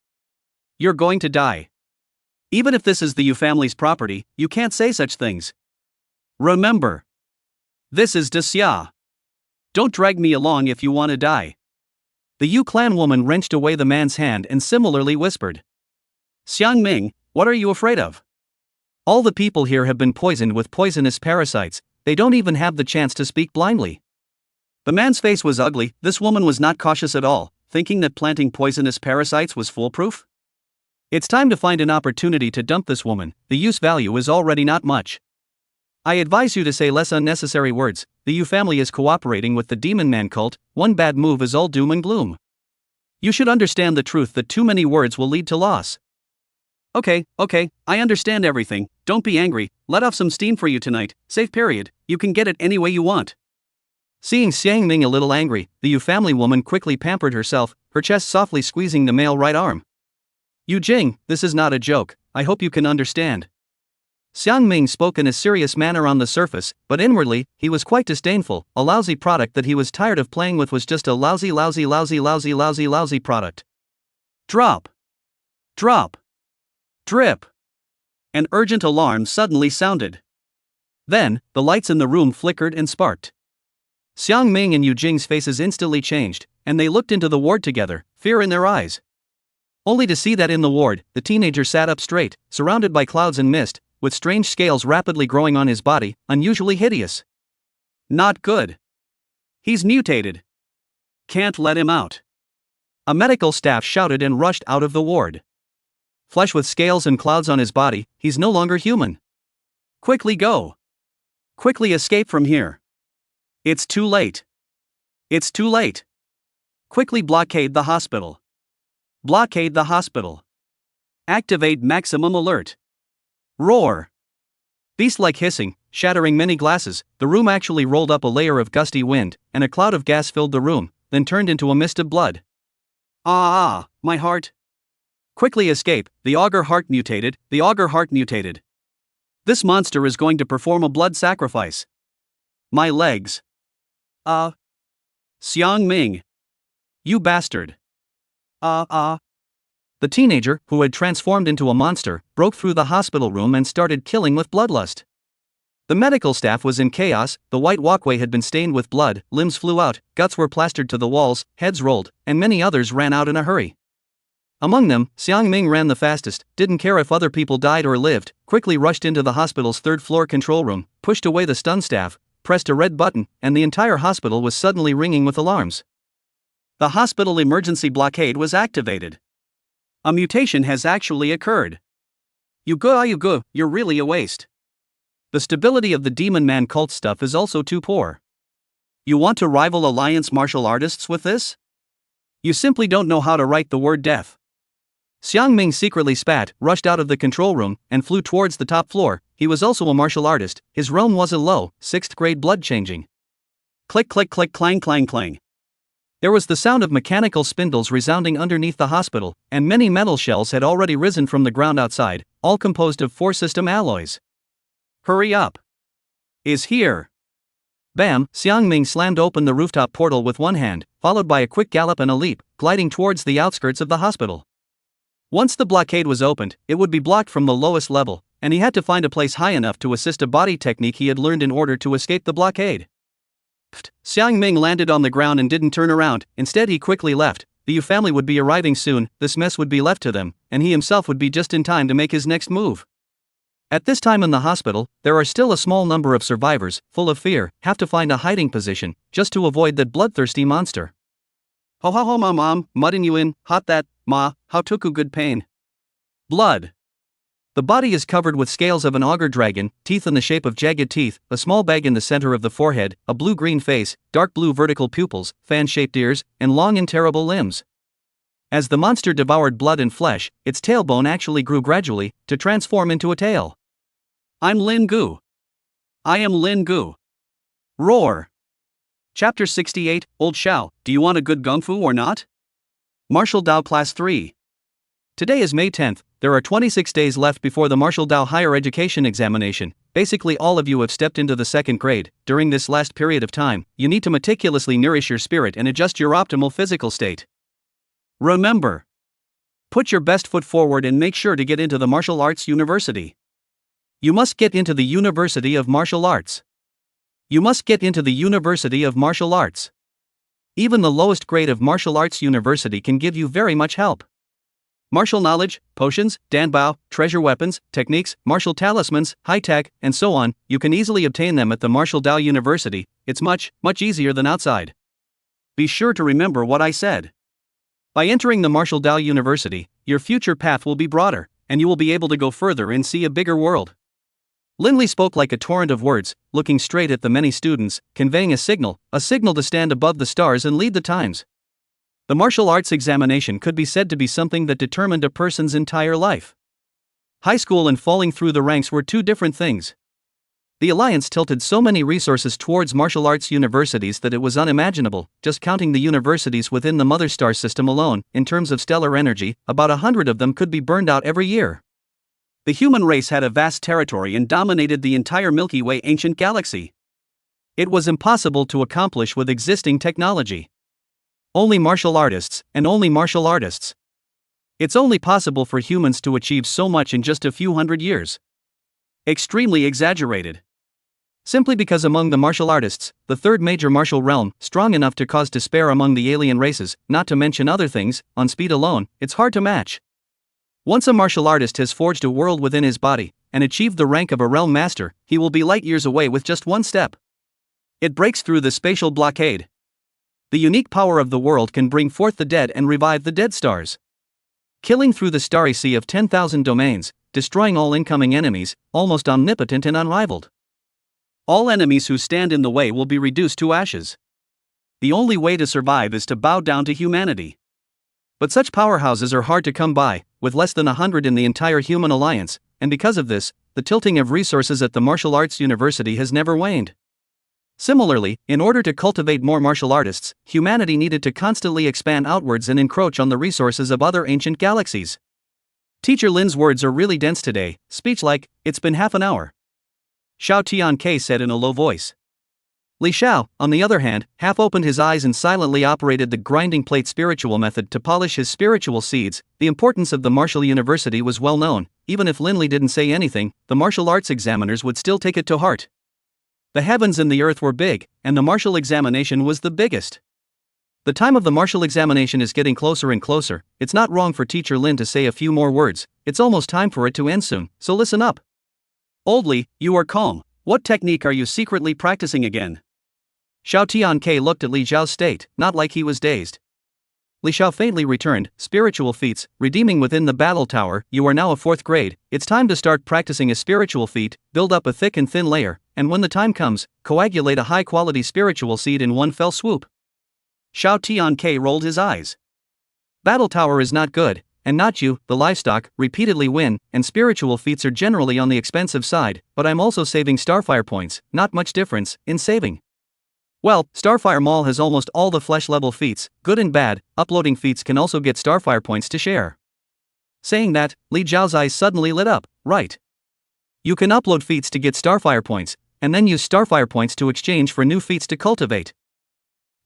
You're going to die. Even if this is the Yu family's property, you can't say such things. Remember. This is Xia. Don't drag me along if you want to die. The Yu clan woman wrenched away the man's hand and similarly whispered. Xiang Ming, what are you afraid of? All the people here have been poisoned with poisonous parasites, they don't even have the chance to speak blindly. The man's face was ugly, this woman was not cautious at all, thinking that planting poisonous parasites was foolproof. It's time to find an opportunity to dump this woman, the use value is already not much. I advise you to say less unnecessary words, the Yu family is cooperating with the Demon Man cult, one bad move is all doom and gloom. You should understand the truth that too many words will lead to loss. Okay, I understand everything, don't be angry, let off some steam for you tonight, safe period, you can get it any way you want. Seeing Xiang Ming a little angry, the Yu family woman quickly pampered herself, her chest softly squeezing the male right arm. Yu Jing, this is not a joke, I hope you can understand. Xiang Ming spoke in a serious manner on the surface, but inwardly, he was quite disdainful, a lousy product that he was tired of playing with was just a lousy product. Drop. Drop. Drip. An urgent alarm suddenly sounded. Then, the lights in the room flickered and sparked. Xiang Ming and Yu Jing's faces instantly changed, and they looked into the ward together, fear in their eyes. Only to see that in the ward, the teenager sat up straight, surrounded by clouds and mist, with strange scales rapidly growing on his body, unusually hideous. Not good. He's mutated. Can't let him out. A medical staff shouted and rushed out of the ward. Flesh with scales and clouds on his body, he's no longer human. Quickly go. Quickly escape from here. It's too late. It's too late. Quickly blockade the hospital. Blockade the hospital. Activate maximum alert. Roar. Beast-like hissing, shattering many glasses, the room actually rolled up a layer of gusty wind, and a cloud of gas filled the room, then turned into a mist of blood. My heart. Quickly escape, the augur heart mutated, the augur heart mutated. This monster is going to perform a blood sacrifice. My legs. Xiang Ming. You bastard. The teenager, who had transformed into a monster, broke through the hospital room and started killing with bloodlust. The medical staff was in chaos, the white walkway had been stained with blood, limbs flew out, guts were plastered to the walls, heads rolled, and many others ran out in a hurry. Among them, Xiang Ming ran the fastest, didn't care if other people died or lived, quickly rushed into the hospital's third-floor control room, pushed away the stun staff, pressed a red button, and the entire hospital was suddenly ringing with alarms. The hospital emergency blockade was activated. A mutation has actually occurred. You go, you're really a waste. The stability of the Demon Man cult stuff is also too poor. You want to rival Alliance martial artists with this? You simply don't know how to write the word death. Xiang Ming secretly spat, rushed out of the control room, and flew towards the top floor. He was also a martial artist, his realm was a low, 6th grade blood changing. Click click click clang clang clang. There was the sound of mechanical spindles resounding underneath the hospital, and many metal shells had already risen from the ground outside, all composed of 4 system alloys. Hurry up. Is here. Bam! Xiang Ming slammed open the rooftop portal with one hand, followed by a quick gallop and a leap, gliding towards the outskirts of the hospital. Once the blockade was opened, it would be blocked from the lowest level, and he had to find a place high enough to assist a body technique he had learned in order to escape the blockade. Pfft! Xiang Ming landed on the ground and didn't turn around. Instead he quickly left. The Yu family would be arriving soon, this mess would be left to them, and he himself would be just in time to make his next move. At this time in the hospital, there are still a small number of survivors, full of fear, have to find a hiding position, just to avoid that bloodthirsty monster. Ho ho ho mom, mudding you in, hot that, ma, how took good pain. Blood. The body is covered with scales of an auger dragon, teeth in the shape of jagged teeth, a small bag in the center of the forehead, a blue-green face, dark blue vertical pupils, fan-shaped ears, and long and terrible limbs. As the monster devoured blood and flesh, its tailbone actually grew gradually, to transform into a tail. I'm Lin Gu. I am Lin Gu. Roar. Chapter 68, Old Xiao, do you want a good gung fu or not? Martial Dao Class 3. Today is May 10th, there are 26 days left before the Martial Dao Higher Education examination. Basically all of you have stepped into the second grade. During this last period of time, you need to meticulously nourish your spirit and adjust your optimal physical state. Remember, put your best foot forward and make sure to get into the martial arts university. You must get into the University of Martial Arts. You must get into the University of Martial Arts. Even the lowest grade of martial arts university can give you very much help. Martial knowledge, potions, danbao, treasure weapons, techniques, martial talismans, high-tech, and so on, you can easily obtain them at the Martial Dao University. It's much, much easier than outside. Be sure to remember what I said. By entering the Martial Dao University, your future path will be broader, and you will be able to go further and see a bigger world. Lin spoke like a torrent of words, looking straight at the many students, conveying a signal to stand above the stars and lead the times. The martial arts examination could be said to be something that determined a person's entire life. High school and falling through the ranks were two different things. The Alliance tilted so many resources towards martial arts universities that it was unimaginable. Just counting the universities within the Mother Star system alone, in terms of stellar energy, about 100 of them could be burned out every year. The human race had a vast territory and dominated the entire Milky Way ancient galaxy. It was impossible to accomplish with existing technology. Only martial artists, and only martial artists. It's only possible for humans to achieve so much in just a few hundred years. Extremely exaggerated. Simply because among the martial artists, the third major martial realm, strong enough to cause despair among the alien races, not to mention other things, on speed alone, it's hard to match. Once a martial artist has forged a world within his body, and achieved the rank of a realm master, he will be light years away with just one step. It breaks through the spatial blockade. The unique power of the world can bring forth the dead and revive the dead stars. Killing through the starry sea of 10,000 domains, destroying all incoming enemies, almost omnipotent and unrivaled. All enemies who stand in the way will be reduced to ashes. The only way to survive is to bow down to humanity. But such powerhouses are hard to come by, with less than 100 in the entire human alliance, and because of this, the tilting of resources at the martial arts university has never waned. Similarly, in order to cultivate more martial artists, humanity needed to constantly expand outwards and encroach on the resources of other ancient galaxies. Teacher Lin's words are really dense today, speech like, it's been half an hour. Xiao Tianke said in a low voice. Li Xiao, on the other hand, half opened his eyes and silently operated the grinding plate spiritual method to polish his spiritual seeds. The importance of the martial university was well known. Even if Lin Li didn't say anything, the martial arts examiners would still take it to heart. The heavens and the earth were big, and the martial examination was the biggest. The time of the martial examination is getting closer and closer. It's not wrong for Teacher Lin to say a few more words. It's almost time for it to end soon, so listen up. Old Li, you are calm. What technique are you secretly practicing again? Xiao Tianke looked at Li Xiao's state, not like he was dazed. Li Xiao faintly returned, spiritual feats, redeeming within the battle tower. You are now a 4th grade, it's time to start practicing a spiritual feat, build up a thick and thin layer, and when the time comes, coagulate a high-quality spiritual seed in one fell swoop. Xiao Tianke rolled his eyes. Battle tower is not good, and not you, the livestock, repeatedly win, and spiritual feats are generally on the expensive side, but I'm also saving Starfire points, not much difference, in saving. Well, Starfire Mall has almost all the flesh-level feats, good and bad. Uploading feats can also get Starfire points to share. Saying that, Li Zhao's eyes suddenly lit up. Right. You can upload feats to get Starfire points, and then use starfire points to exchange for new feats to cultivate.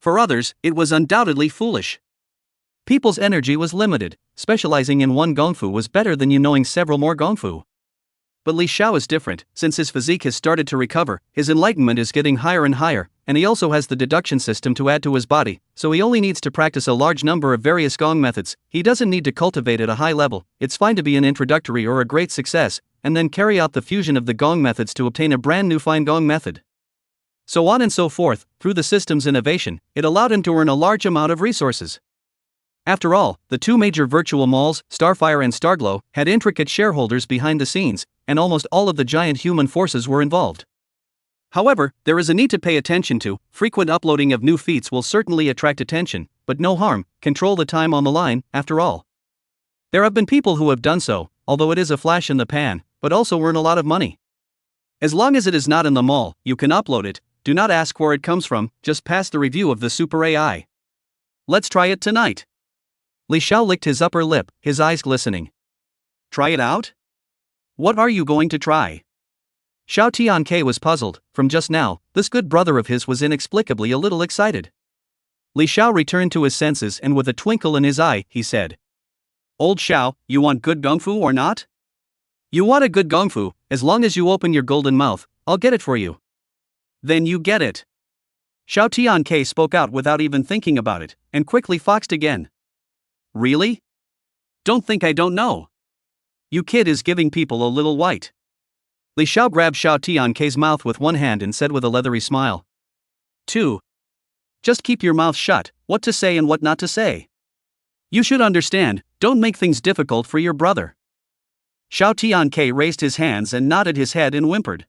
For others, it was undoubtedly foolish. People's energy was limited. Specializing in one gongfu was better than knowing several more gongfu. But Li Xiao is different. Since his physique has started to recover, his enlightenment is getting higher and higher, and he also has the deduction system to add to his body, so he only needs to practice a large number of various gong methods. He doesn't need to cultivate at a high level. It's fine to be an introductory or a great success, and then carry out the fusion of the gong methods to obtain a brand new fine gong method. So on and so forth. Through the system's innovation, it allowed him to earn a large amount of resources. After all, the two major virtual malls, Starfire and Starglow, had intricate shareholders behind the scenes, and almost all of the giant human forces were involved. However, there is a need to pay attention to. Frequent uploading of new feats will certainly attract attention, but no harm. Control the time on the line, after all. There have been people who have done so, although it is a flash in the pan, but also earn a lot of money. As long as it is not in the mall, you can upload it. Do not ask where it comes from, just pass the review of the super AI. Let's try it tonight. Li Xiao licked his upper lip, his eyes glistening. Try it out? What are you going to try? Xiao Tianke was puzzled. From just now, this good brother of his was inexplicably a little excited. Li Xiao returned to his senses and with a twinkle in his eye, he said, "Old Xiao, you want good gongfu or not? You want a good gongfu, as long as you open your golden mouth, I'll get it for you." Then you get it. Xiao Tianke spoke out without even thinking about it, and quickly foxed again. Really? Don't think I don't know. You kid is giving people a little white. Li Xiao grabbed Xiao Tianke's mouth with one hand and said with a leathery smile. 2. Just keep your mouth shut, what to say and what not to say. You should understand, don't make things difficult for your brother. Xiao Tianke raised his hands and nodded his head and whimpered.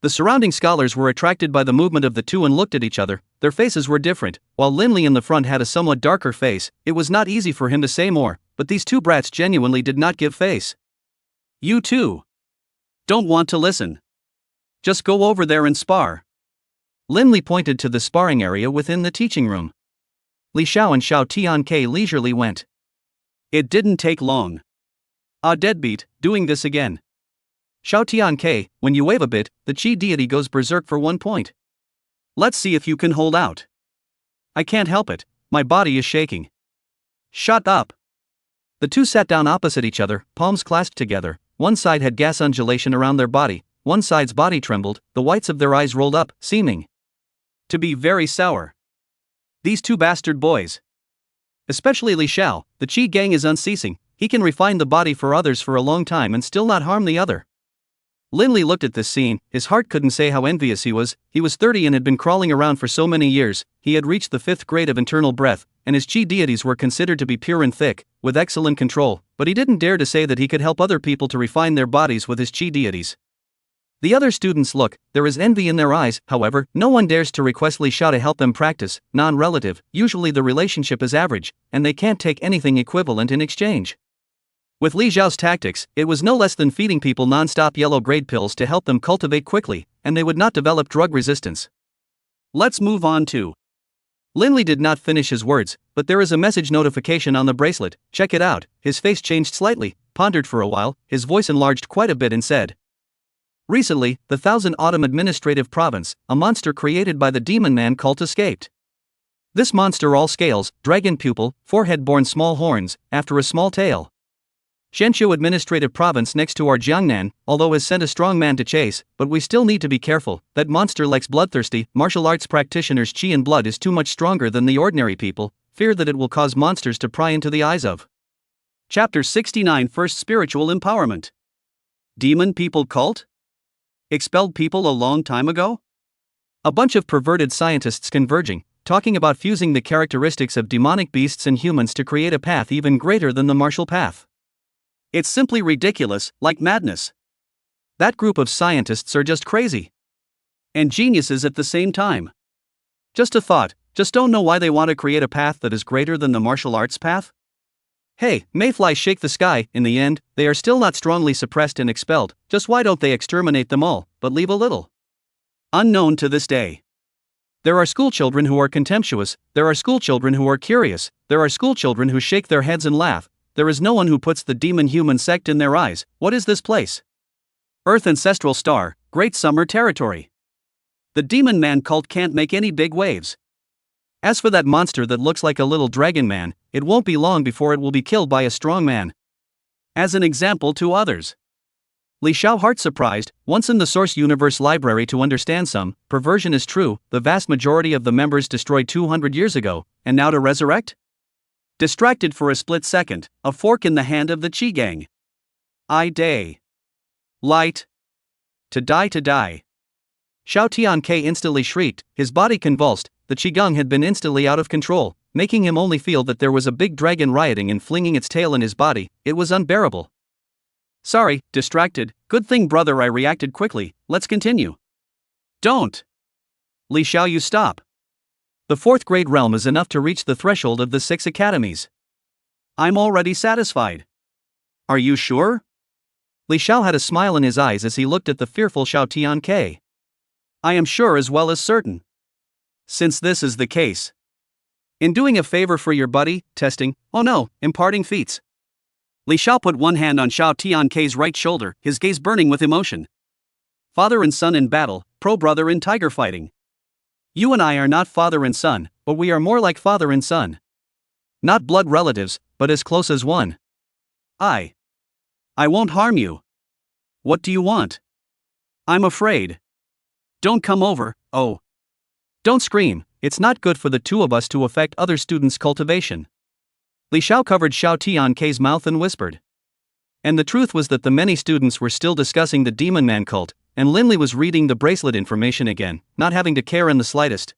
The surrounding scholars were attracted by the movement of the two and looked at each other. Their faces were different. While Linley in the front had a somewhat darker face, it was not easy for him to say more, but these two brats genuinely did not give face. You too. Don't want to listen. Just go over there and spar. Linley pointed to the sparring area within the teaching room. Li Xiao and Xiao Tianke leisurely went. It didn't take long. Ah, deadbeat, doing this again. Xiao Tianke, when you wave a bit, the Qi deity goes berserk for 1 point. Let's see if you can hold out. I can't help it, my body is shaking. Shut up. The two sat down opposite each other, palms clasped together. One side had gas undulation around their body, one side's body trembled, the whites of their eyes rolled up, seeming to be very sour. These two bastard boys. Especially Li Xiao, the Qi gang is unceasing, he can refine the body for others for a long time and still not harm the other. Linley looked at this scene, his heart couldn't say how envious he was 30 and had been crawling around for so many years, he had reached the 5th grade of internal breath, and his Qi deities were considered to be pure and thick, with excellent control, but he didn't dare to say that he could help other people to refine their bodies with his Qi deities. The other students look, there is envy in their eyes, however, no one dares to request Li Xiao to help them practice, non-relative, usually the relationship is average, and they can't take anything equivalent in exchange. With Li Xiao's tactics, it was no less than feeding people non-stop yellow grade pills to help them cultivate quickly, and they would not develop drug resistance. Let's move on to. Linley did not finish his words, but there is a message notification on the bracelet, check it out. His face changed slightly, pondered for a while, his voice enlarged quite a bit and said. Recently, the Thousand Autumn Administrative Province, a monster created by the Demon Man cult escaped. This monster all scales, dragon pupil, forehead borne small horns, after a small tail. Shenzhou Administrative Province next to our Jiangnan, although has sent a strong man to chase, but we still need to be careful, that monster likes bloodthirsty, martial arts practitioners' qi and blood is too much stronger than the ordinary people, fear that it will cause monsters to pry into the eyes of. Chapter 69 First Spiritual Empowerment. Demon People Cult? Expelled people a long time ago? A bunch of perverted scientists converging, talking about fusing the characteristics of demonic beasts and humans to create a path even greater than the martial path. It's simply ridiculous, like madness. That group of scientists are just crazy. And geniuses at the same time. Just a thought, just don't know why they want to create a path that is greater than the martial arts path? Hey, mayflies shake the sky, in the end, they are still not strongly suppressed and expelled, just why don't they exterminate them all, but leave a little? Unknown to this day. There are schoolchildren who are contemptuous, there are schoolchildren who are curious, there are schoolchildren who shake their heads and laugh. There is no one who puts the demon-human sect in their eyes. What is this place? Earth Ancestral Star, Great Summer Territory. The demon man cult can't make any big waves. As for that monster that looks like a little dragon man, it won't be long before it will be killed by a strong man. As an example to others. Li Xiao heart surprised, once in the source universe library to understand some perversion is true, the vast majority of the members destroyed 200 years ago, and now to resurrect? Distracted for a split second, a fork in the hand of the Chi gang. Day. Light. To die to die. Xiao Tianke instantly shrieked, his body convulsed, the Qigong had been instantly out of control, making him only feel that there was a big dragon rioting and flinging its tail in his body. It was unbearable. Sorry, distracted, good thing brother I reacted quickly, let's continue. Don't! Li Xiao, you stop. The 4th grade realm is enough to reach the threshold of the 6 academies. I'm already satisfied. Are you sure? Li Xiao had a smile in his eyes as he looked at the fearful Xiao Tianke. I am sure as well as certain. Since this is the case. In doing a favor for your buddy, testing, oh no, imparting feats. Li Xiao put one hand on Xiao Tianke's right shoulder, his gaze burning with emotion. Father and son in battle, pro-brother in tiger fighting. You and I are not father and son, but we are more like father and son. Not blood relatives, but as close as one. I won't harm you. What do you want? I'm afraid. Don't come over, oh. Don't scream, it's not good for the two of us to affect other students' cultivation. Li Xiao covered Xiao Tianke's mouth and whispered. And the truth was that the many students were still discussing the demon man cult, and Linley was reading the bracelet information again, not having to care in the slightest.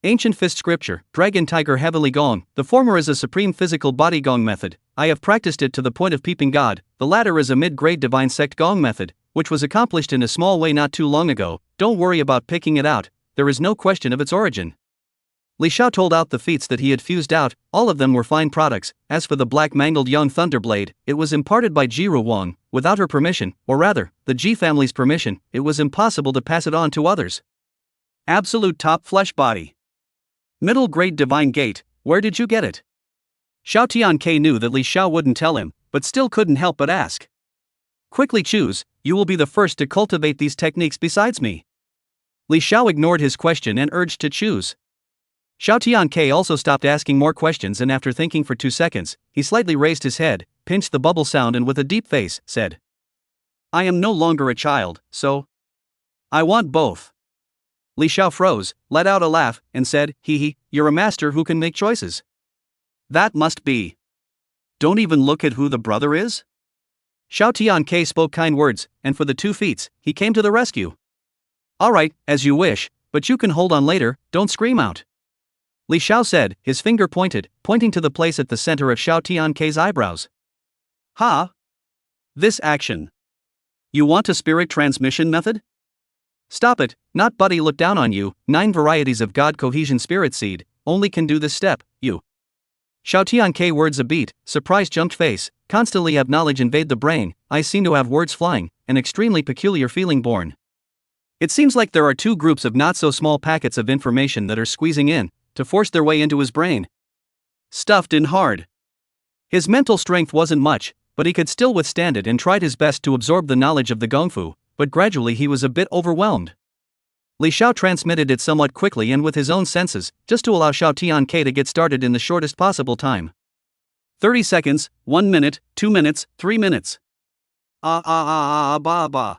Ancient fist scripture, dragon tiger heavily gong, the former is a supreme physical body gong method, I have practiced it to the point of peeping God, the latter is a mid-grade divine sect gong method, which was accomplished in a small way not too long ago, don't worry about picking it out, there is no question of its origin. Li Xiao told out the feats that he had fused out, all of them were fine products. As for the black mangled young thunderblade, it was imparted by Jiru Wang, without her permission, or rather, the Ji family's permission, it was impossible to pass it on to others. Absolute top flesh body. Middle grade divine gate, where did you get it? Xiao Tianke knew that Li Xiao wouldn't tell him, but still couldn't help but ask. Quickly choose, you will be the first to cultivate these techniques besides me. Li Xiao ignored his question and urged to choose. Xiao Tianke also stopped asking more questions and after thinking for 2 seconds, he slightly raised his head, pinched the bubble sound and with a deep face, said. I am no longer a child, so I want both. Li Xiao froze, let out a laugh, and said, hee, you're a master who can make choices. That must be. Don't even look at who the brother is? Xiao Tianke spoke kind words, and for the 2 feats, he came to the rescue. Alright, as you wish, but you can hold on later, don't scream out. Li Xiao said, his finger pointing to the place at the center of Xiao Tianke's eyebrows. Ha! This action. You want a spirit transmission method? Stop it, not buddy look down on you, 9 varieties of God cohesion spirit seed, only can do this step, you. Xiao Tianke words a beat, surprised jumped face, constantly have knowledge invade the brain, I seem to have words flying, an extremely peculiar feeling born. It seems like there are 2 groups of not so small packets of information that are squeezing in, to force their way into his brain. Stuffed in hard. His mental strength wasn't much, but he could still withstand it and tried his best to absorb the knowledge of the gongfu, but gradually he was a bit overwhelmed. Li Xiao transmitted it somewhat quickly and with his own senses, just to allow Xiao Tianke to get started in the shortest possible time. 30 seconds, 1 minute, 2 minutes, 3 minutes. Ba.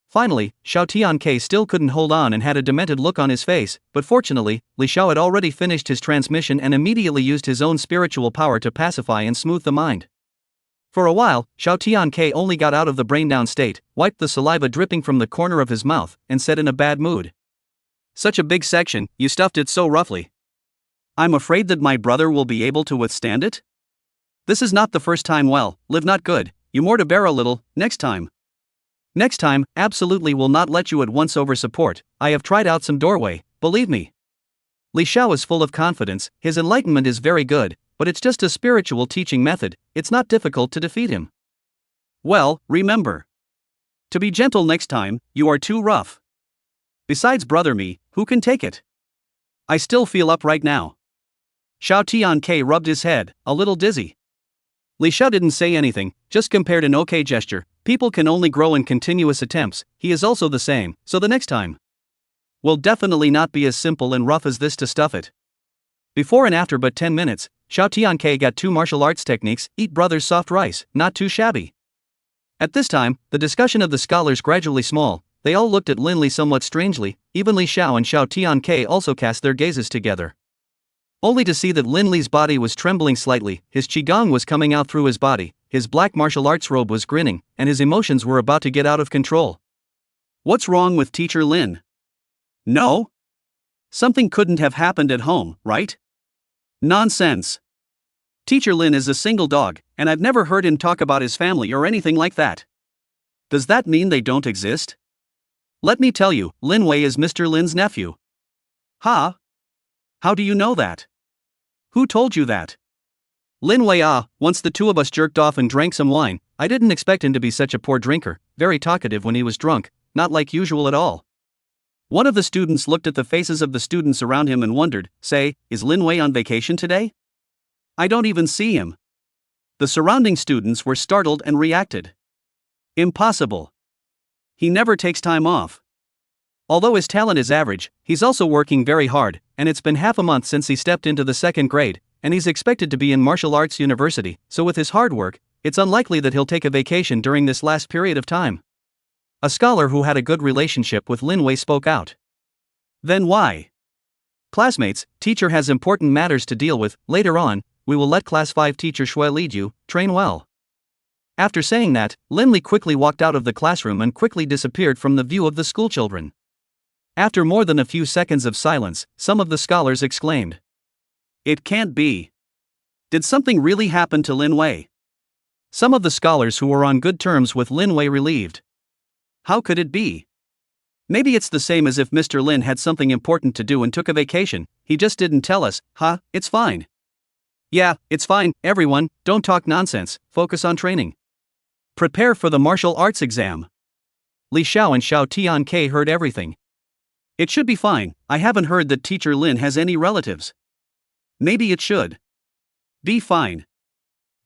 Finally, Xiao Tianke still couldn't hold on and had a demented look on his face, but fortunately, Li Xiao had already finished his transmission and immediately used his own spiritual power to pacify and smooth the mind. For a while, Xiao Tianke only got out of the brain-down state, wiped the saliva dripping from the corner of his mouth, and said in a bad mood. Such a big section, you stuffed it so roughly. I'm afraid that my brother will be able to withstand it? This is not the first time well, live not good, you more to bear a little, next time. Next time, absolutely will not let you at once over support, I have tried out some doorway, believe me. Li Xiao is full of confidence, his enlightenment is very good, but it's just a spiritual teaching method, it's not difficult to defeat him. Well, remember. To be gentle next time, you are too rough. Besides brother me, who can take it? I still feel up right now. Xiao Tianke rubbed his head, a little dizzy. Li Xiao didn't say anything, just compared an okay gesture. People can only grow in continuous attempts, he is also the same, so the next time. will definitely not be as simple and rough as this to stuff it. Before and after but 10 minutes, Xiao Tianke got 2 martial arts techniques, eat brother's soft rice, not too shabby. At this time, the discussion of the scholars gradually small, they all looked at Lin Li somewhat strangely, even Li Xiao and Xiao Tianke also cast their gazes together. Only to see that Lin Li's body was trembling slightly, his qigong was coming out through his body, his black martial arts robe was grinning, and his emotions were about to get out of control. What's wrong with Teacher Lin? No? Something couldn't have happened at home, right? Nonsense. Teacher Lin is a single dog, and I've never heard him talk about his family or anything like that. Does that mean they don't exist? Let me tell you, Lin Wei is Mr. Lin's nephew. Huh? How do you know that? Who told you that? Lin Wei once the two of us jerked off and drank some wine. I didn't expect him to be such a poor drinker, very talkative when he was drunk, not like usual at all. One of the students looked at the faces of the students around him and wondered, say, is Lin Wei on vacation today? I don't even see him. The surrounding students were startled and reacted. Impossible. He never takes time off. Although his talent is average, he's also working very hard, and it's been half a month since he stepped into the 2nd grade, and he's expected to be in martial arts university, so with his hard work, it's unlikely that he'll take a vacation during this last period of time. A scholar who had a good relationship with Lin Wei spoke out. Then why? Classmates, teacher has important matters to deal with. Later on, we will let class 5 teacher Shui lead you, train well. After saying that, Lin Li quickly walked out of the classroom and quickly disappeared from the view of the schoolchildren. After more than a few seconds of silence, some of the scholars exclaimed. It can't be. Did something really happen to Lin Wei? Some of the scholars who were on good terms with Lin Wei relieved. How could it be? Maybe it's the same as if Mr. Lin had something important to do and took a vacation, he just didn't tell us. It's fine. Yeah, it's fine, everyone, don't talk nonsense, focus on training. Prepare for the martial arts exam. Li Xiao and Xiao Tianke heard everything. It should be fine, I haven't heard that Teacher Lin has any relatives. Maybe it should be fine.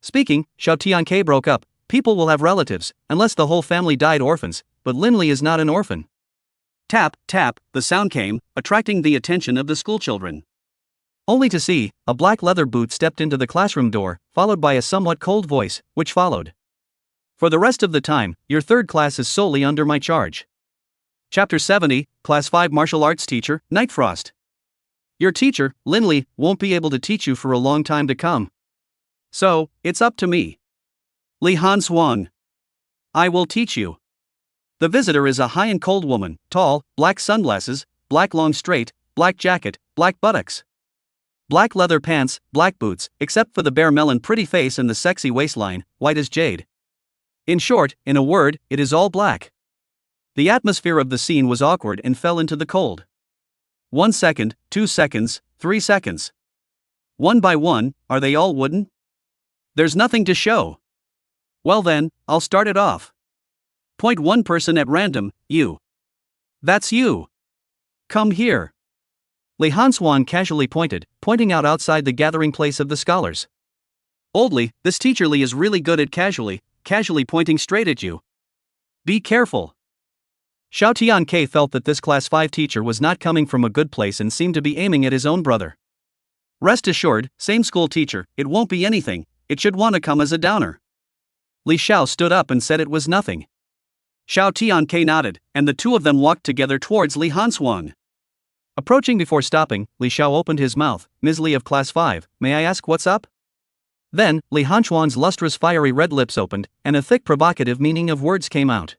Speaking, Xiao Tianke broke up. People will have relatives, unless the whole family died orphans, but Lin Li is not an orphan. Tap, tap, the sound came, attracting the attention of the schoolchildren. Only to see, a black leather boot stepped into the classroom door, followed by a somewhat cold voice, which followed. For the rest of the time, your 3rd class is solely under my charge. Chapter 70, Class 5 Martial Arts Teacher, Night Frost. Your teacher, Lin Li, won't be able to teach you for a long time to come. So, it's up to me. Li Wang. I will teach you. The visitor is a high and cold woman, tall, black sunglasses, black long straight, black jacket, black buttocks. Black leather pants, black boots, except for the bare melon pretty face and the sexy waistline, white as jade. In short, in a word, it is all black. The atmosphere of the scene was awkward and fell into the cold. 1 second, 2 seconds, 3 seconds. One by one, are they all wooden? There's nothing to show. Well then, I'll start it off. Point one person at random, you. That's you. Come here. Li Hanswan casually pointing out outside the gathering place of the scholars. Oldly, this teacher Li is really good at casually pointing straight at you. Be careful. Xiao Tianke felt that this class 5 teacher was not coming from a good place and seemed to be aiming at his own brother. Rest assured, same school teacher, it won't be anything, it should want to come as a downer. Li Xiao stood up and said it was nothing. Xiao Tianke nodded, and the two of them walked together towards Li Hanswan. Approaching before stopping, Li Xiao opened his mouth. Ms. Li of class 5, may I ask what's up? Then, Li Hanswan's lustrous fiery red lips opened, and a thick provocative meaning of words came out.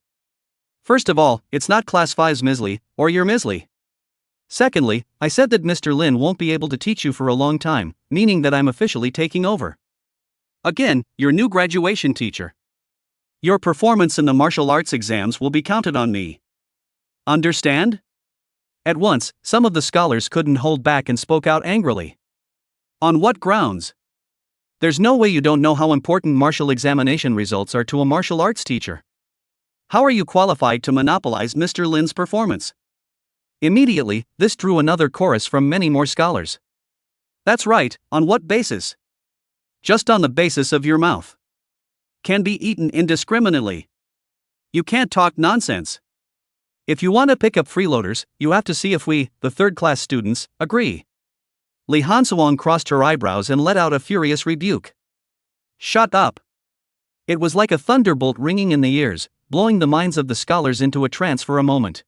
First of all, it's not class 5's Ms. Li, or your Ms. Li. Secondly, I said that Mr. Lin won't be able to teach you for a long time, meaning that I'm officially taking over. Again, your new graduation teacher. Your performance in the martial arts exams will be counted on me. Understand? At once, some of the scholars couldn't hold back and spoke out angrily. On what grounds? There's no way you don't know how important martial examination results are to a martial arts teacher. How are you qualified to monopolize Mr. Lin's performance? Immediately, this drew another chorus from many more scholars. That's right, on what basis? Just on the basis of your mouth. Can be eaten indiscriminately. You can't talk nonsense. If you want to pick up freeloaders, you have to see if we, the third-class students, agree. Li Hansuang crossed her eyebrows and let out a furious rebuke. Shut up. It was like a thunderbolt ringing in the ears, blowing the minds of the scholars into a trance for a moment.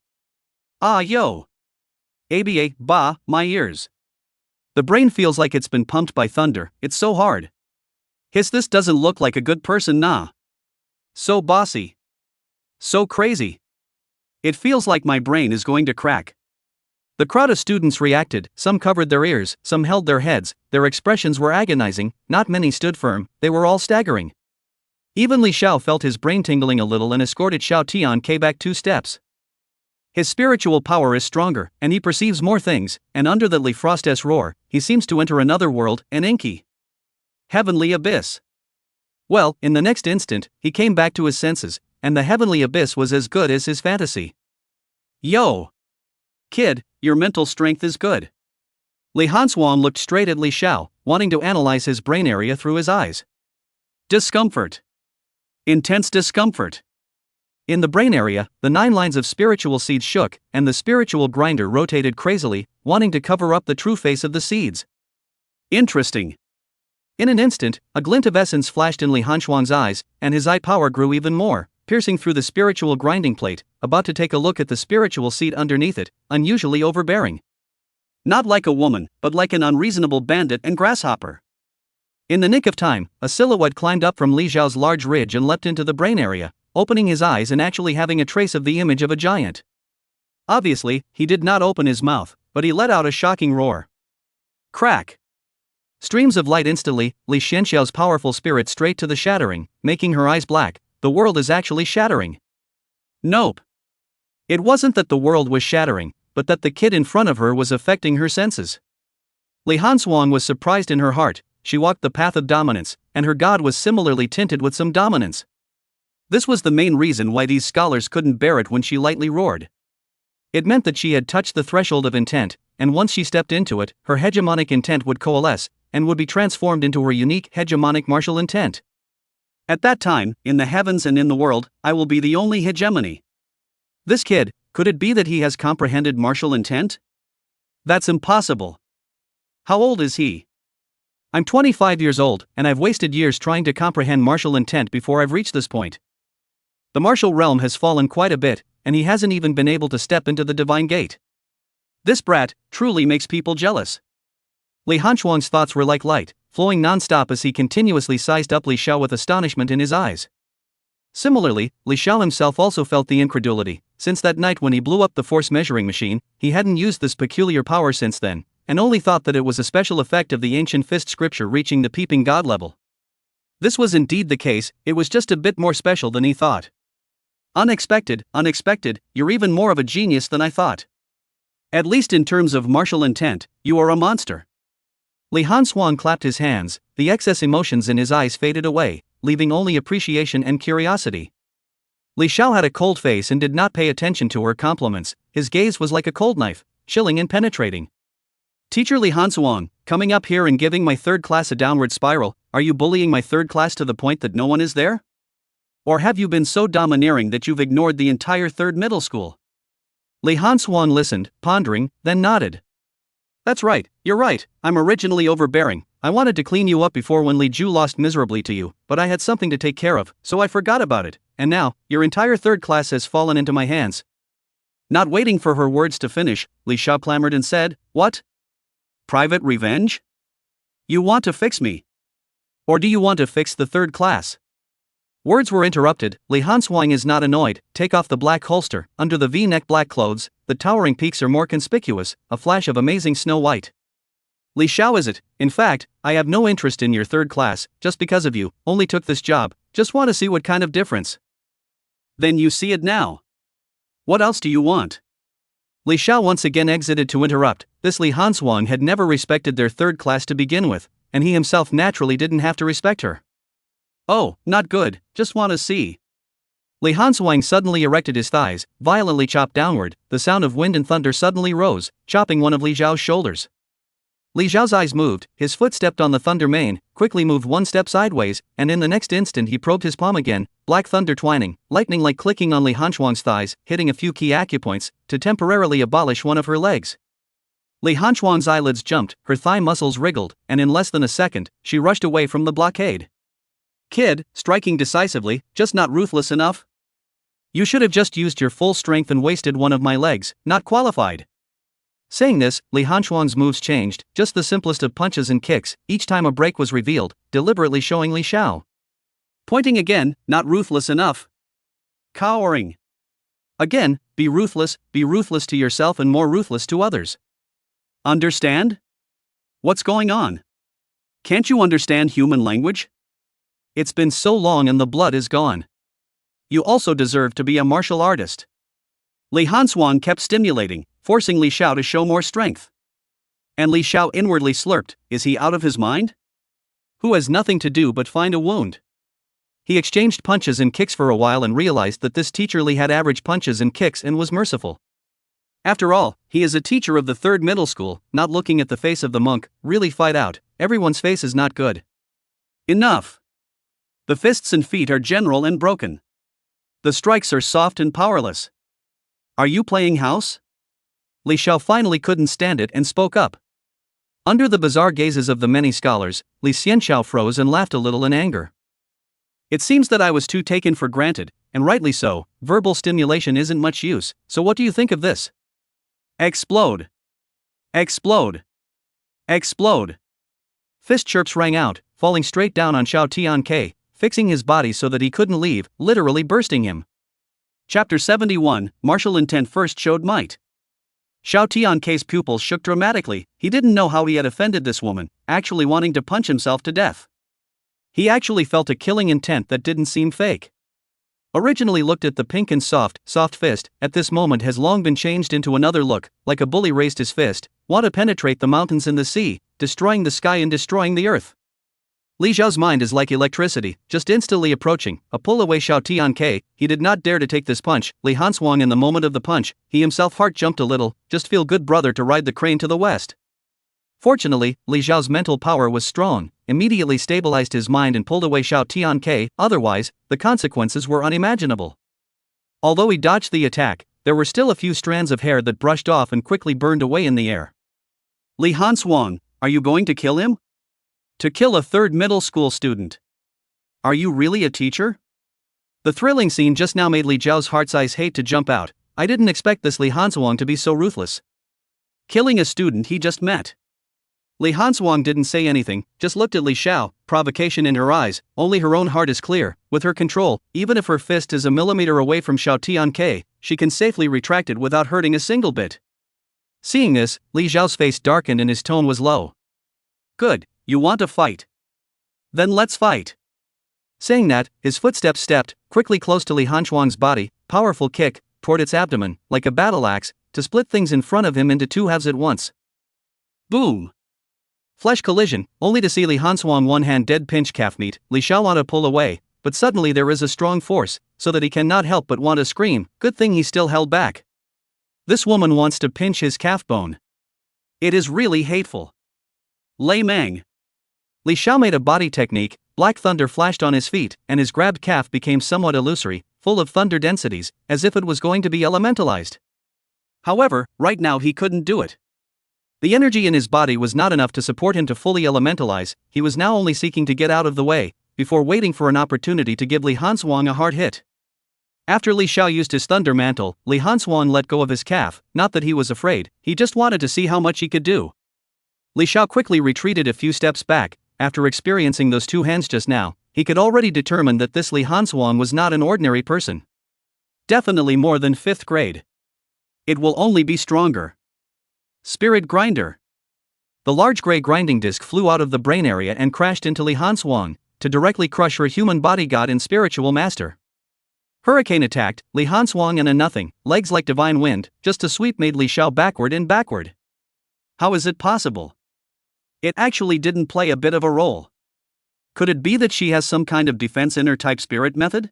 Ah yo. ABA, bah, my ears. The brain feels like it's been pumped by thunder, it's so hard. Hiss, this doesn't look like a good person, nah. So bossy. So crazy. It feels like my brain is going to crack. The crowd of students reacted, some covered their ears, some held their heads, their expressions were agonizing, not many stood firm, they were all staggering. Even Li Xiao felt his brain tingling a little and escorted Xiao Tian back 2 steps. His spiritual power is stronger, and he perceives more things, and under the Li Frost's roar, he seems to enter another world, an inky, heavenly abyss. Well, in the next instant, he came back to his senses, and the heavenly abyss was as good as his fantasy. Yo! Kid, your mental strength is good. Li Hansuang looked straight at Li Xiao, wanting to analyze his brain area through his eyes. Discomfort. Intense discomfort. In the brain area, the 9 lines of spiritual seeds shook, and the spiritual grinder rotated crazily, wanting to cover up the true face of the seeds. Interesting. In an instant, a glint of essence flashed in Li Hansuang's eyes, and his eye power grew even more, piercing through the spiritual grinding plate, about to take a look at the spiritual seed underneath it, unusually overbearing. Not like a woman, but like an unreasonable bandit and grasshopper. In the nick of time, a silhouette climbed up from Li Xiao's large ridge and leapt into the brain area, opening his eyes and actually having a trace of the image of a giant. Obviously, he did not open his mouth, but he let out a shocking roar. Crack! Streams of light instantly, Li Xianxiao's powerful spirit straight to the shattering, making her eyes black. The world is actually shattering. Nope. It wasn't that the world was shattering, but that the kid in front of her was affecting her senses. Li Hansuang was surprised in her heart. She walked the path of dominance, and her god was similarly tinted with some dominance. This was the main reason why these scholars couldn't bear it when she lightly roared. It meant that she had touched the threshold of intent, and once she stepped into it, her hegemonic intent would coalesce, and would be transformed into her unique hegemonic martial intent. At that time, in the heavens and in the world, I will be the only hegemony. This kid, could it be that he has comprehended martial intent? That's impossible. How old is he? I'm 25 years old, and I've wasted years trying to comprehend martial intent before I've reached this point. The martial realm has fallen quite a bit, and he hasn't even been able to step into the divine gate. This brat truly makes people jealous. Li Hansuang's thoughts were like light, flowing non-stop as he continuously sized up Li Xiao with astonishment in his eyes. Similarly, Li Xiao himself also felt the incredulity. Since that night when he blew up the force measuring machine, he hadn't used this peculiar power since then, and only thought that it was a special effect of the ancient fist scripture reaching the peeping god level. This was indeed the case, it was just a bit more special than he thought. Unexpected, you're even more of a genius than I thought. At least in terms of martial intent, you are a monster. Li Hansuang clapped his hands, the excess emotions in his eyes faded away, leaving only appreciation and curiosity. Li Xiao had a cold face and did not pay attention to her compliments, his gaze was like a cold knife, chilling and penetrating. Teacher Li Hansuang, coming up here and giving my third class a downward spiral, are you bullying my third class to the point that no one is there? Or have you been so domineering that you've ignored the entire third middle school? Li Hansuang listened, pondering, then nodded. That's right, you're right, I'm originally overbearing. I wanted to clean you up before when Li Ju lost miserably to you, but I had something to take care of, so I forgot about it, and now, your entire third class has fallen into my hands. Not waiting for her words to finish, Li Xiao clamored and said, What? Private revenge? You want to fix me? Or do you want to fix the third class? Words were interrupted. Li Hansuang is not annoyed. Take off the black holster. Under the V-neck black clothes, the towering peaks are more conspicuous, a flash of amazing snow white. Li Xiao is it? In fact, I have no interest in your third class, just because of you, only took this job, just want to see what kind of difference. Then you see it now. What else do you want? Li Xiao once again exited to interrupt. This Li Hansuang had never respected their third class to begin with, and he himself naturally didn't have to respect her. Oh, not good, just want to see. Li Hansuang suddenly erected his thighs, violently chopped downward, the sound of wind and thunder suddenly rose, chopping one of Li Xiao's shoulders. Li Xiao's eyes moved, his foot stepped on the thunder mane, quickly moved one step sideways, and in the next instant he probed his palm again, black thunder twining, lightning like clicking on Li Hanchuang's thighs, hitting a few key acupoints, to temporarily abolish one of her legs. Li Hanchuang's eyelids jumped, her thigh muscles wriggled, and in less than a second, she rushed away from the blockade. Kid, striking decisively, just not ruthless enough? You should have just used your full strength and wasted one of my legs, not qualified. Saying this, Li Hanchuang's moves changed, just the simplest of punches and kicks, each time a break was revealed, deliberately showing Li Xiao. Pointing again, not ruthless enough. Cowering. Again, be ruthless to yourself and more ruthless to others. Understand? What's going on? Can't you understand human language? It's been so long and the blood is gone. You also deserve to be a martial artist. Li Hanchuang kept stimulating, forcing Li Xiao to show more strength. And Li Xiao inwardly slurped, is he out of his mind? Who has nothing to do but find a wound? He exchanged punches and kicks for a while and realized that this teacher Li had average punches and kicks and was merciful. After all, he is a teacher of the 3rd middle school, not looking at the face of the monk, really fight out, everyone's face is not good. Enough. The fists and feet are general and broken. The strikes are soft and powerless. Are you playing house? Li Xiao finally couldn't stand it and spoke up. Under the bizarre gazes of the many scholars, Li Xianxiao froze and laughed a little in anger. It seems that I was too taken for granted, and rightly so, verbal stimulation isn't much use, so what do you think of this? Explode. Explode. Explode. Fist chirps rang out, falling straight down on Xiao Tianke, fixing his body so that he couldn't leave, literally bursting him. Chapter 71, Martial Intent first showed might. Xiao Tianke's pupils shook dramatically, he didn't know how he had offended this woman, actually wanting to punch himself to death. He actually felt a killing intent that didn't seem fake. Originally looked at the pink and soft fist, at this moment has long been changed into another look, like a bully raised his fist, want to penetrate the mountains and the sea, destroying the sky and destroying the earth. Li Xiao's mind is like electricity, just instantly approaching, a pull away Xiao Tianke, he did not dare to take this punch, Li Hanchuang in the moment of the punch, he himself heart jumped a little, just feel good brother to ride the crane to the west. Fortunately, Li Xiao's mental power was strong, immediately stabilized his mind and pulled away Xiao Tianke, otherwise, the consequences were unimaginable. Although he dodged the attack, there were still a few strands of hair that brushed off and quickly burned away in the air. Li Hanchuang, are you going to kill him? To kill a 3rd middle school student. Are you really a teacher? The thrilling scene just now made Li Xiao's heart's eyes hate to jump out. I didn't expect this Li Hanchuang to be so ruthless. Killing a student he just met. Li Hanchuang didn't say anything, just looked at Li Xiao, provocation in her eyes, only her own heart is clear, with her control, even if her fist is a millimeter away from Xiao Tianke, she can safely retract it without hurting a single bit. Seeing this, Li Xiao's face darkened and his tone was low. Good. You want to fight? Then let's fight. Saying that, his footsteps stepped, quickly close to Li Hanchuang's body, powerful kick, toward its abdomen, like a battle axe, to split things in front of him into 2 halves at once. Boom! Flesh collision, only to see Li Hanchuang one hand dead pinch calf meat, Li Xiao want to pull away, but suddenly there is a strong force, so that he cannot help but want to scream, good thing he still held back. This woman wants to pinch his calf bone. It is really hateful. Lei Mang. Li Xiao made a body technique, black thunder flashed on his feet, and his grabbed calf became somewhat illusory, full of thunder densities, as if it was going to be elementalized. However, right now he couldn't do it. The energy in his body was not enough to support him to fully elementalize, he was now only seeking to get out of the way, before waiting for an opportunity to give Li Hanchuang a hard hit. After Li Xiao used his thunder mantle, Li Hanchuang let go of his calf, not that he was afraid, he just wanted to see how much he could do. Li Xiao quickly retreated a few steps back. After experiencing those 2 hands just now, he could already determine that this Li Hanchuang was not an ordinary person. Definitely more than 5th grade. It will only be stronger. Spirit grinder. The large gray grinding disc flew out of the brain area and crashed into Li Hanchuang, to directly crush her human body god and spiritual master. Hurricane attacked, Li Hanchuang and a nothing, legs like divine wind, just a sweep made Li Xiao backward and backward. How is it possible? It actually didn't play a bit of a role. Could it be that she has some kind of defense inner type spirit method?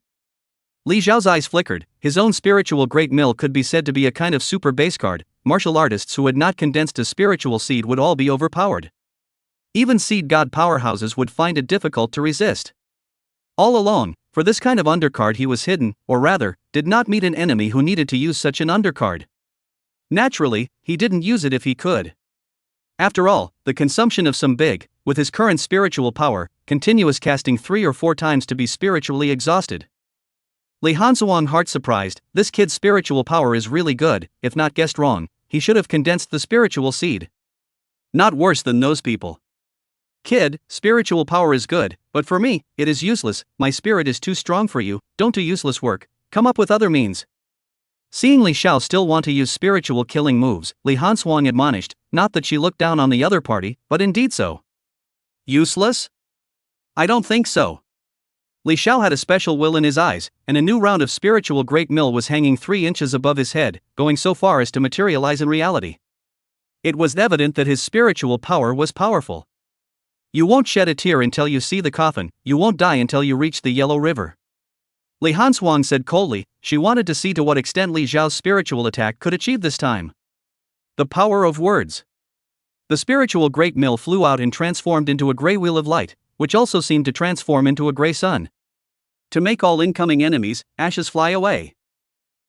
Li Xiao's eyes flickered. His own spiritual great mill could be said to be a kind of super base card. Martial artists who had not condensed a spiritual seed would all be overpowered. Even seed god powerhouses would find it difficult to resist. All along, for this kind of undercard he was hidden, or rather, did not meet an enemy who needed to use such an undercard. Naturally, he didn't use it if he could. After all, the consumption of some big, with his current spiritual power, continuous casting 3 or 4 times to be spiritually exhausted. Li Hanzuang heart surprised, this kid's spiritual power is really good, if not guessed wrong, he should have condensed the spiritual seed. Not worse than those people. Kid, spiritual power is good, but for me, it is useless, my spirit is too strong for you, don't do useless work, come up with other means. Seeing Li Xiao still want to use spiritual killing moves, Li Hanzuang admonished, not that she looked down on the other party, but indeed so. Useless? I don't think so. Li Xiao had a special will in his eyes, and a new round of spiritual great mill was hanging 3 inches above his head, going so far as to materialize in reality. It was evident that his spiritual power was powerful. You won't shed a tear until you see the coffin, you won't die until you reach the Yellow River. Li Hanzuang said coldly, she wanted to see to what extent Li Xiao's spiritual attack could achieve this time. The power of words. The spiritual great mill flew out and transformed into a grey wheel of light, which also seemed to transform into a grey sun. To make all incoming enemies, ashes fly away.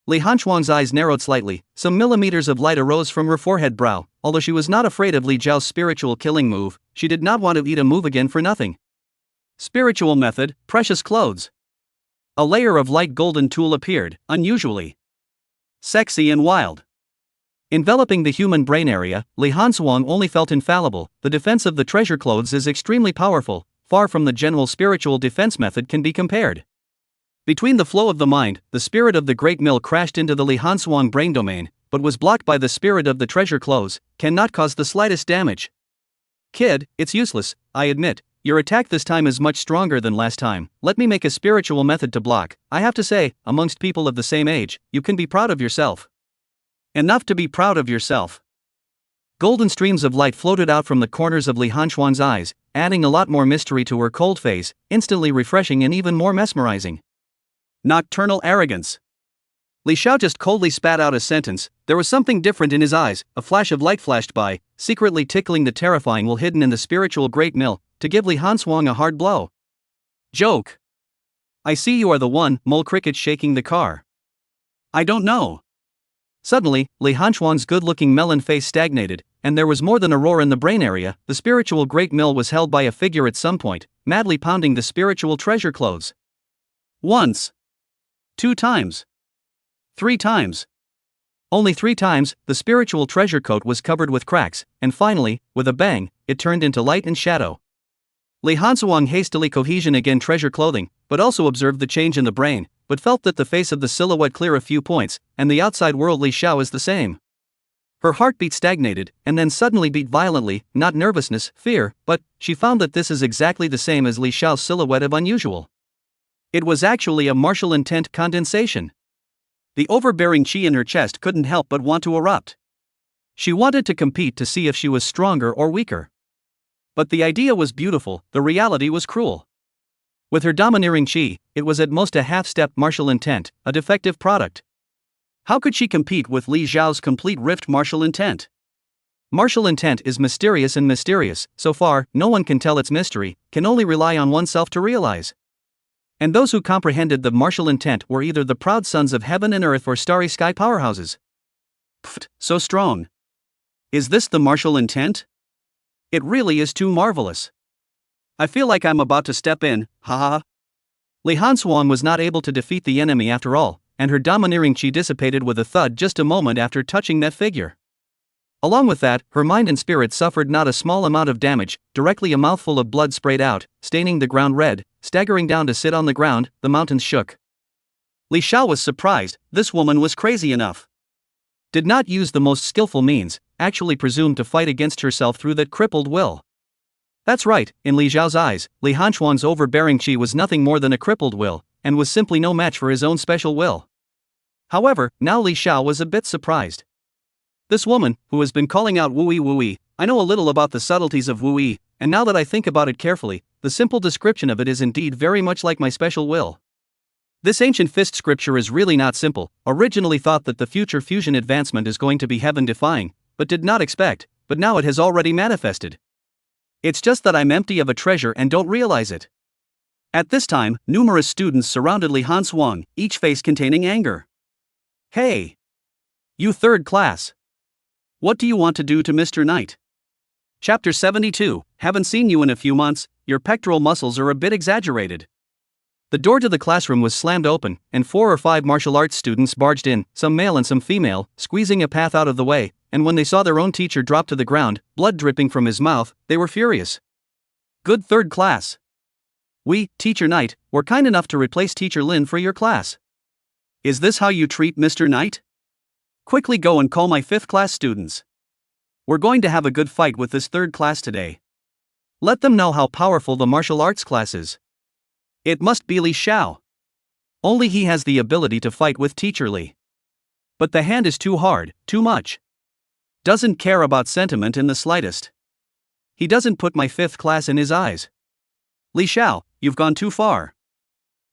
Li Hanzuang's eyes narrowed slightly, some millimeters of light arose from her forehead brow. Although she was not afraid of Li Xiao's spiritual killing move, she did not want to eat a move again for nothing. Spiritual method, precious clothes. A layer of light golden tool appeared, unusually sexy and wild. Enveloping the human brain area, Li Hanzuang only felt infallible. The defense of the treasure clothes is extremely powerful, far from the general spiritual defense method can be compared. Between the flow of the mind, the spirit of the great mill crashed into the Li Hanzuang brain domain, but was blocked by the spirit of the treasure clothes, cannot cause the slightest damage. Kid, it's useless, I admit, your attack this time is much stronger than last time, let me make a spiritual method to block. I have to say, amongst people of the same age, you can be proud of yourself. Enough to be proud of yourself. Golden streams of light floated out from the corners of Li Hanzuang's eyes, adding a lot more mystery to her cold face, instantly refreshing and even more mesmerizing. Nocturnal arrogance. Li Xiao just coldly spat out a sentence. There was something different in his eyes, a flash of light flashed by, secretly tickling the terrifying will hidden in the spiritual great mill, to give Li Hanzuang a hard blow. Joke. I see you are the one, Mole Cricket shaking the car. I don't know. Suddenly, Li Hanzuang's good-looking melon face stagnated, and there was more than a roar in the brain area. The spiritual great mill was held by a figure at some point, madly pounding the spiritual treasure clothes. Once. 2 times. 3 times. Only 3 times, the spiritual treasure coat was covered with cracks, and finally, with a bang, it turned into light and shadow. Li Hanzuang hastily cohesion again treasure clothing, but also observed the change in the brain, but felt that the face of the silhouette clear a few points, and the outside world Li Xiao is the same. Her heartbeat stagnated, and then suddenly beat violently, not nervousness, fear, but she found that this is exactly the same as Li Xiao's silhouette of unusual. It was actually a martial intent condensation. The overbearing chi in her chest couldn't help but want to erupt. She wanted to compete to see if she was stronger or weaker. But the idea was beautiful, the reality was cruel. With her domineering chi, it was at most a half-step martial intent, a defective product. How could she compete with Li Xiao's complete rift martial intent? Martial intent is mysterious and mysterious, so far, no one can tell its mystery, can only rely on oneself to realize. And those who comprehended the martial intent were either the proud sons of heaven and earth or starry sky powerhouses. Pfft, so strong. Is this the martial intent? It really is too marvelous. I feel like I'm about to step in, haha. Li Hanzuang was not able to defeat the enemy after all, and her domineering chi dissipated with a thud just a moment after touching that figure. Along with that, her mind and spirit suffered not a small amount of damage. Directly a mouthful of blood sprayed out, staining the ground red. Staggering down to sit on the ground, the mountains shook. Li Xiao was surprised, this woman was crazy enough. Did not use the most skillful means, actually presumed to fight against herself through that crippled will. That's right, in Li Xiao's eyes, Li Hanzuang's overbearing chi was nothing more than a crippled will, and was simply no match for his own special will. However, now Li Xiao was a bit surprised. This woman, who has been calling out wooey wooey, I know a little about the subtleties of wooey, and now that I think about it carefully, the simple description of it is indeed very much like my special will. This ancient fist scripture is really not simple. Originally thought that the future fusion advancement is going to be heaven-defying, but did not expect, but now it has already manifested. It's just that I'm empty of a treasure and don't realize it. At this time, numerous students surrounded Li Han's Wang, each face containing anger. Hey! You third class! What do you want to do to Mr. Knight? Chapter 72, haven't seen you in a few months, your pectoral muscles are a bit exaggerated. The door to the classroom was slammed open, and 4 or 5 martial arts students barged in, some male and some female, squeezing a path out of the way, and when they saw their own teacher drop to the ground, blood dripping from his mouth, they were furious. Good third class. We, Teacher Knight, were kind enough to replace Teacher Lin for your class. Is this how you treat Mr. Knight? Quickly go and call my 5th class students. We're going to have a good fight with this third class today. Let them know how powerful the martial arts class is. It must be Li Xiao. Only he has the ability to fight with Teacher Li. But the hand is too hard, too much. Doesn't care about sentiment in the slightest. He doesn't put my 5th class in his eyes. Li Xiao, you've gone too far.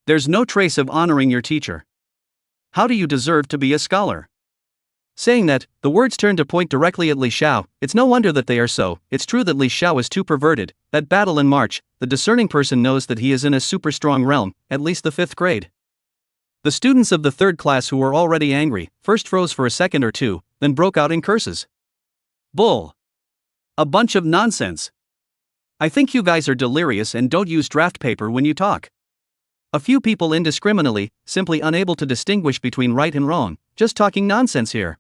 There's no trace of honoring your teacher. How do you deserve to be a scholar? Saying that, the words turned to point directly at Li Xiao. It's no wonder that they are so. It's true that Li Xiao is too perverted. That battle in March, the discerning person knows that he is in a super strong realm, at least the 5th grade. The students of the 3rd class who were already angry, first froze for a second or two, then broke out in curses. Bull. A bunch of nonsense. I think you guys are delirious and don't use draft paper when you talk. A few people indiscriminately, simply unable to distinguish between right and wrong, just talking nonsense here.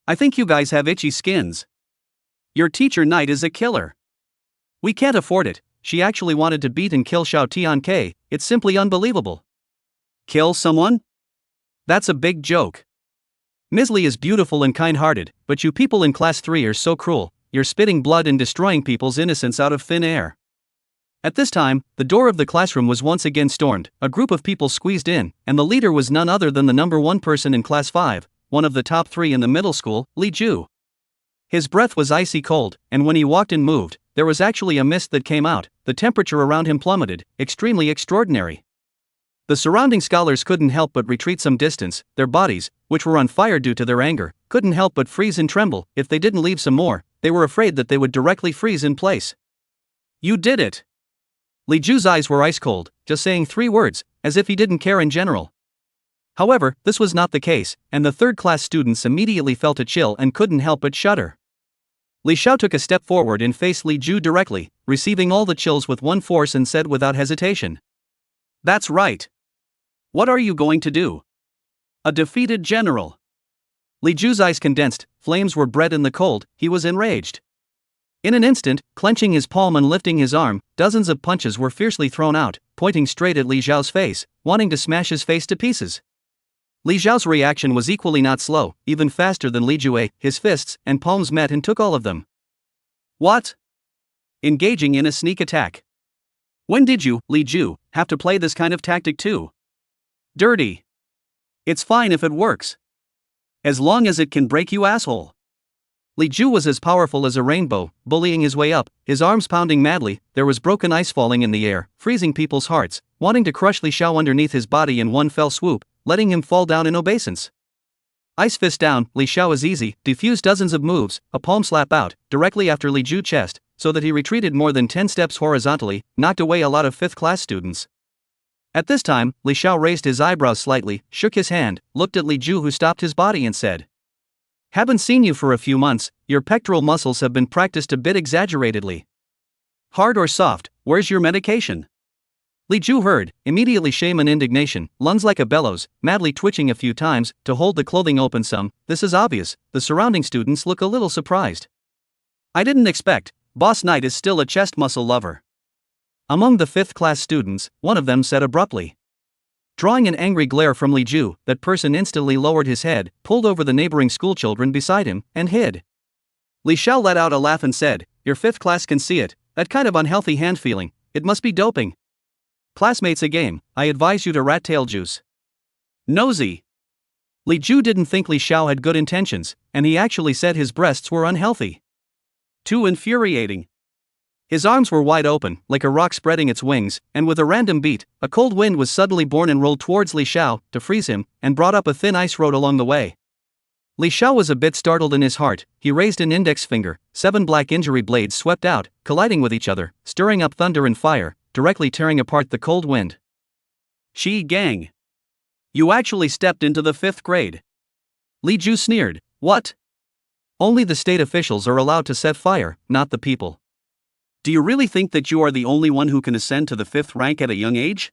I think you guys have itchy skins. Your teacher Knight is a killer. We can't afford it. She actually wanted to beat and kill Xiao Tianke. It's simply unbelievable. Kill someone? That's a big joke. Ms. Li is beautiful and kind-hearted, but you people in class 3 are so cruel. You're spitting blood and destroying people's innocence out of thin air. At this time, the door of the classroom was once again stormed, a group of people squeezed in, and the leader was none other than the number 1 person in class 5, one of the top 3 in the middle school, Li Ju. His breath was icy cold, and when he walked and moved, there was actually a mist that came out. The temperature around him plummeted, extremely extraordinary. The surrounding scholars couldn't help but retreat some distance. Their bodies, which were on fire due to their anger, couldn't help but freeze and tremble. If they didn't leave some more, they were afraid that they would directly freeze in place. You did it! Li Ju's eyes were ice cold, just saying 3 words, as if he didn't care in general. However, this was not the case, and the 3rd class students immediately felt a chill and couldn't help but shudder. Li Xiao took a step forward and faced Li Ju directly, receiving all the chills with one force and said without hesitation. That's right. What are you going to do? A defeated general. Li Ju's eyes condensed, flames were bred in the cold, he was enraged. In an instant, clenching his palm and lifting his arm, dozens of punches were fiercely thrown out, pointing straight at Li Xiao's face, wanting to smash his face to pieces. Li Xiao's reaction was equally not slow, even faster than Li Jue. His fists and palms met and took all of them. What? Engaging in a sneak attack. When did you, Li Ju, have to play this kind of tactic too? Dirty. It's fine if it works. As long as it can break you, asshole. Li Ju was as powerful as a rainbow, bullying his way up, his arms pounding madly. There was broken ice falling in the air, freezing people's hearts, wanting to crush Li Xiao underneath his body in one fell swoop, letting him fall down in obeisance. Ice fist down, Li Xiao is easy, diffused dozens of moves, a palm slap out, directly after Li Ju's chest, so that he retreated more than 10 steps horizontally, knocked away a lot of 5th class students. At this time, Li Xiao raised his eyebrows slightly, shook his hand, looked at Li Ju who stopped his body and said, "Haven't seen you for a few months, your pectoral muscles have been practiced a bit exaggeratedly. Hard or soft, where's your medication?" Li Ju heard, immediately shame and indignation, lungs like a bellows, madly twitching a few times, to hold the clothing open some. This is obvious. The surrounding students look a little surprised. I didn't expect, Boss Knight is still a chest muscle lover. Among the 5th class students, one of them said abruptly. Drawing an angry glare from Li Ju, that person instantly lowered his head, pulled over the neighboring schoolchildren beside him, and hid. Li Xiao let out a laugh and said, "Your 5th class can see it, that kind of unhealthy hand feeling, it must be doping. Classmates, a game, I advise you to rat tail juice." Nosy. Li Ju didn't think Li Xiao had good intentions, and he actually said his breasts were unhealthy. Too infuriating. His arms were wide open, like a rock spreading its wings, and with a random beat, a cold wind was suddenly born and rolled towards Li Xiao, to freeze him, and brought up a thin ice road along the way. Li Xiao was a bit startled in his heart. He raised an index finger, 7 black injury blades swept out, colliding with each other, stirring up thunder and fire, directly tearing apart the cold wind. "Shi gang. You actually stepped into the 5th grade. Li Ju sneered. What? Only the state officials are allowed to set fire, not the people. Do you really think that you are the only one who can ascend to the 5th rank at a young age?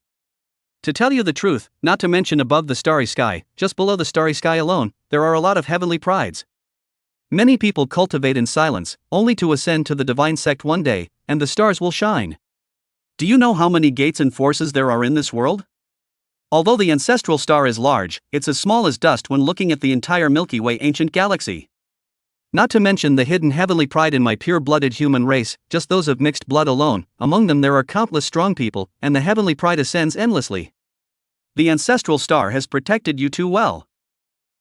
To tell you the truth, not to mention above the starry sky, just below the starry sky alone, there are a lot of heavenly prides. Many people cultivate in silence, only to ascend to the divine sect one day, and the stars will shine. Do you know how many gates and forces there are in this world? Although the ancestral star is large, it's as small as dust when looking at the entire Milky Way ancient galaxy. Not to mention the hidden heavenly pride in my pure-blooded human race, just those of mixed blood alone, among them there are countless strong people, and the heavenly pride ascends endlessly. The ancestral star has protected you too well.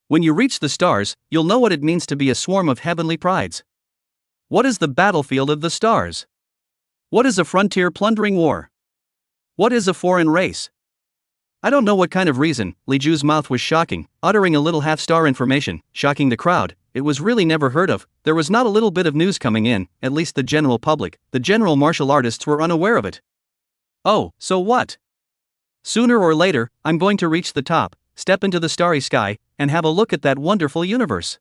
When you reach the stars, you'll know what it means to be a swarm of heavenly prides. What is the battlefield of the stars? What is a frontier plundering war? What is a foreign race? I don't know what kind of reason. Li Ju's mouth was shocking, uttering a little half-star information, shocking the crowd. It was really never heard of. There was not a little bit of news coming in, at least the general public. The general martial artists were unaware of it. Oh, so what? Sooner or later, I'm going to reach the top, step into the starry sky, and have a look at that wonderful universe.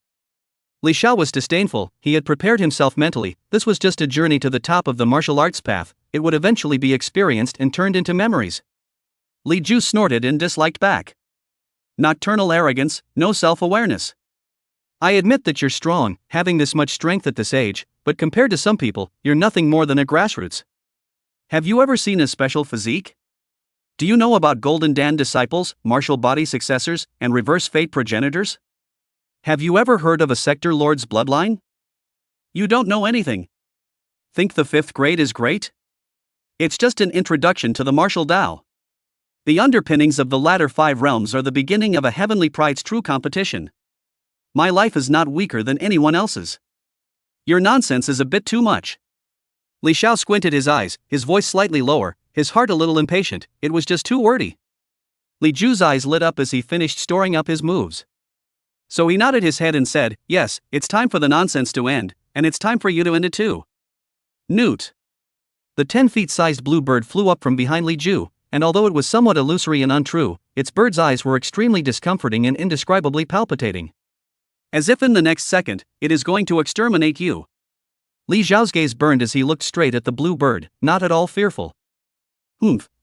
Li Xiao was disdainful. He had prepared himself mentally. This was just a journey to the top of the martial arts path. It would eventually be experienced and turned into memories. Li Ju snorted and disliked back. Nocturnal arrogance, no self-awareness. I admit that you're strong, having this much strength at this age, but compared to some people, you're nothing more than a grassroots. Have you ever seen a special physique? Do you know about Golden Dan disciples, martial body successors, and reverse fate progenitors? Have you ever heard of a sector lord's bloodline? You don't know anything. Think the 5th grade is great? It's just an introduction to the martial Tao. The underpinnings of the latter 5 realms are the beginning of a heavenly pride's true competition. My life is not weaker than anyone else's. Your nonsense is a bit too much. Li Xiao squinted his eyes, his voice slightly lower, his heart a little impatient. It was just too wordy. Li Ju's eyes lit up as he finished storing up his moves. So he nodded his head and said, yes, it's time for the nonsense to end, and it's time for you to end it too. Newt. The 10-feet-sized blue bird flew up from behind Li Ju, and although it was somewhat illusory and untrue, its bird's eyes were extremely discomforting and indescribably palpitating. As if in the next second, it is going to exterminate you. Li Xiao's gaze burned as he looked straight at the blue bird, not at all fearful.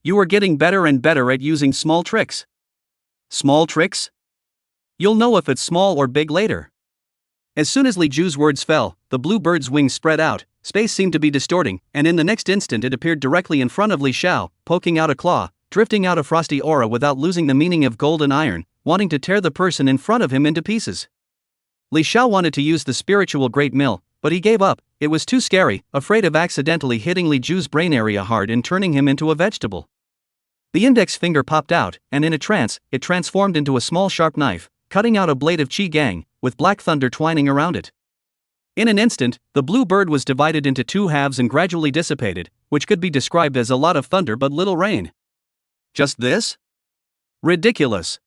You are getting better and better at using small tricks. Small tricks? You'll know if it's small or big later. As soon as Li Ju's words fell, the blue bird's wings spread out, space seemed to be distorting, and in the next instant it appeared directly in front of Li Xiao, poking out a claw, drifting out a frosty aura without losing the meaning of gold and iron, wanting to tear the person in front of him into pieces. Li Xiao wanted to use the spiritual great mill, but he gave up. It was too scary, afraid of accidentally hitting Li Ju's brain area hard and turning him into a vegetable. The index finger popped out, and in a trance, it transformed into a small sharp knife, cutting out a blade of Qi Gang, with black thunder twining around it. In an instant, the blue bird was divided into 2 halves and gradually dissipated, which could be described as a lot of thunder but little rain. Just this? Ridiculous.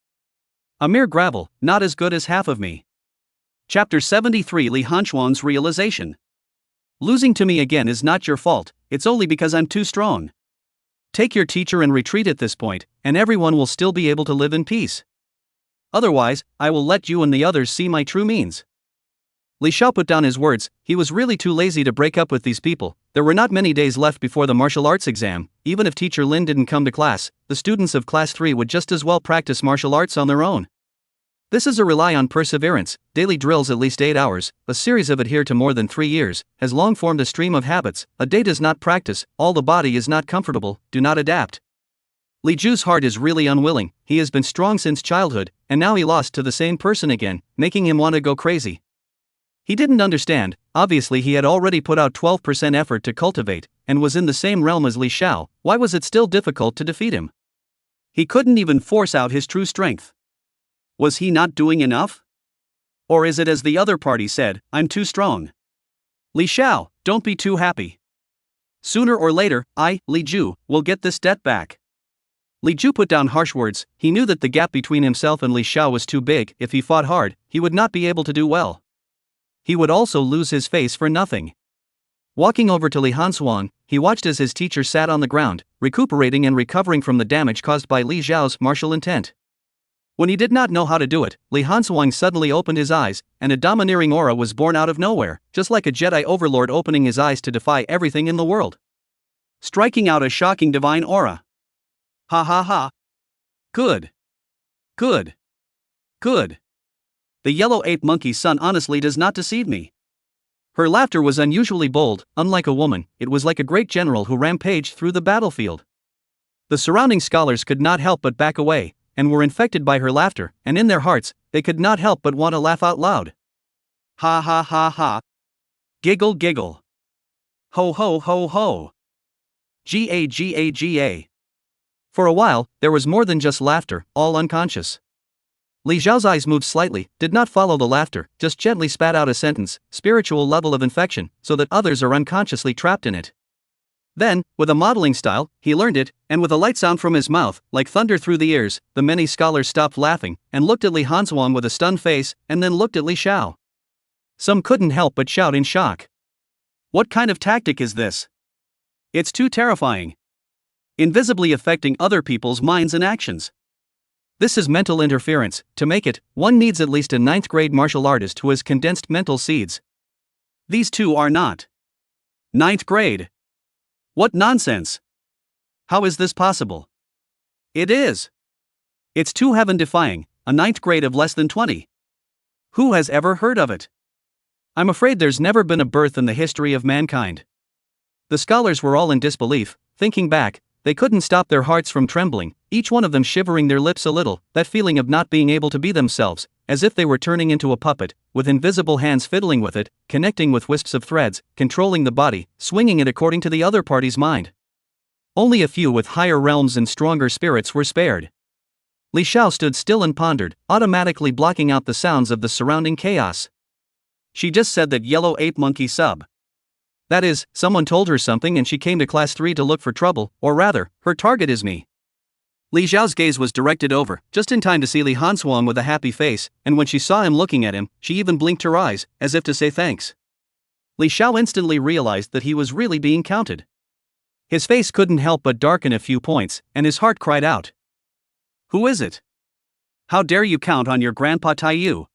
A mere gravel, not as good as half of me. Chapter 73 Li Hanchuan's realization. Losing to me again is not your fault, it's only because I'm too strong. Take your teacher and retreat at this point, and everyone will still be able to live in peace. Otherwise, I will let you and the others see my true means. Li Xiao put down his words. He was really too lazy to break up with these people. There were not many days left before the martial arts exam. Even if Teacher Lin didn't come to class, the students of Class 3 would just as well practice martial arts on their own. This is a rely on perseverance, daily drills at least 8 hours, a series of adhere to more than 3 years, has long formed a stream of habits. A day does not practice, all the body is not comfortable, do not adapt. Li Ju's heart is really unwilling. He has been strong since childhood, and now he lost to the same person again, making him want to go crazy. He didn't understand. Obviously he had already put out 12% effort to cultivate, and was in the same realm as Li Xiao. Why was it still difficult to defeat him? He couldn't even force out his true strength. Was he not doing enough? Or is it as the other party said, I'm too strong? Li Xiao, don't be too happy. Sooner or later, Li Ju, will get this debt back. Li Ju put down harsh words. He knew that the gap between himself and Li Xiao was too big. If he fought hard, he would not be able to do well. He would also lose his face for nothing. Walking over to Li Hansuang, he watched as his teacher sat on the ground, recuperating and recovering from the damage caused by Li Xiao's martial intent. When he did not know how to do it, Li Hansuang suddenly opened his eyes, and a domineering aura was born out of nowhere, just like a Jedi overlord opening his eyes to defy everything in the world. Striking out a shocking divine aura. Ha ha ha. Good. Good. Good. The yellow ape monkey's son honestly does not deceive me. Her laughter was unusually bold. Unlike a woman, it was like a great general who rampaged through the battlefield. The surrounding scholars could not help but back away, and were infected by her laughter, and in their hearts, they could not help but want to laugh out loud. Ha ha ha ha. Giggle giggle. Ho ho ho ho. Ga ga ga. For a while, there was more than just laughter, all unconscious. Li Xiao's eyes moved slightly, did not follow the laughter, just gently spat out a sentence, spiritual level of infection, so that others are unconsciously trapped in it. Then, with a modeling style, he learned it, and with a light sound from his mouth, like thunder through the ears, the many scholars stopped laughing, and looked at Li Hansuang with a stunned face, and then looked at Li Xiao. Some couldn't help but shout in shock. What kind of tactic is this? It's too terrifying. Invisibly affecting other people's minds and actions. This is mental interference. To make it, one needs at least a 9th grade martial artist who has condensed mental seeds. These two are not. 9th grade. What nonsense! How is this possible? It is. It's too heaven-defying, a 9th grade of less than 20. Who has ever heard of it? I'm afraid there's never been a birth in the history of mankind. The scholars were all in disbelief. Thinking back, they couldn't stop their hearts from trembling, each one of them shivering their lips a little, that feeling of not being able to be themselves, as if they were turning into a puppet, with invisible hands fiddling with it, connecting with wisps of threads, controlling the body, swinging it according to the other party's mind. Only a few with higher realms and stronger spirits were spared. Li Xiao stood still and pondered, automatically blocking out the sounds of the surrounding chaos. She just said that yellow ape monkey sub. That is, someone told her something and she came to class 3 to look for trouble, or rather, her target is me. Li Xiao's gaze was directed over, just in time to see Li Hansuang with a happy face, and when she saw him looking at him, she even blinked her eyes, as if to say thanks. Li Xiao instantly realized that he was really being counted. His face couldn't help but darken a few points, and his heart cried out. Who is it? How dare you count on your grandpa Taiyu?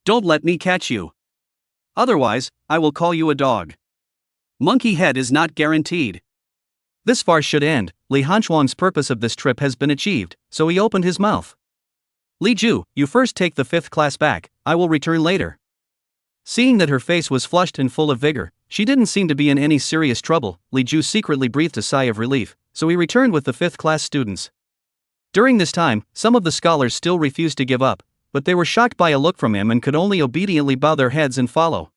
Don't let me catch you. Otherwise, I will call you a dog. Monkey head is not guaranteed. This farce should end. Li Hansuang's purpose of this trip has been achieved, so he opened his mouth. Li Ju, you first take the 5th class back, I will return later. Seeing that her face was flushed and full of vigor, she didn't seem to be in any serious trouble. Li Ju secretly breathed a sigh of relief, so he returned with the 5th class students. During this time, some of the scholars still refused to give up, but they were shocked by a look from him and could only obediently bow their heads and follow.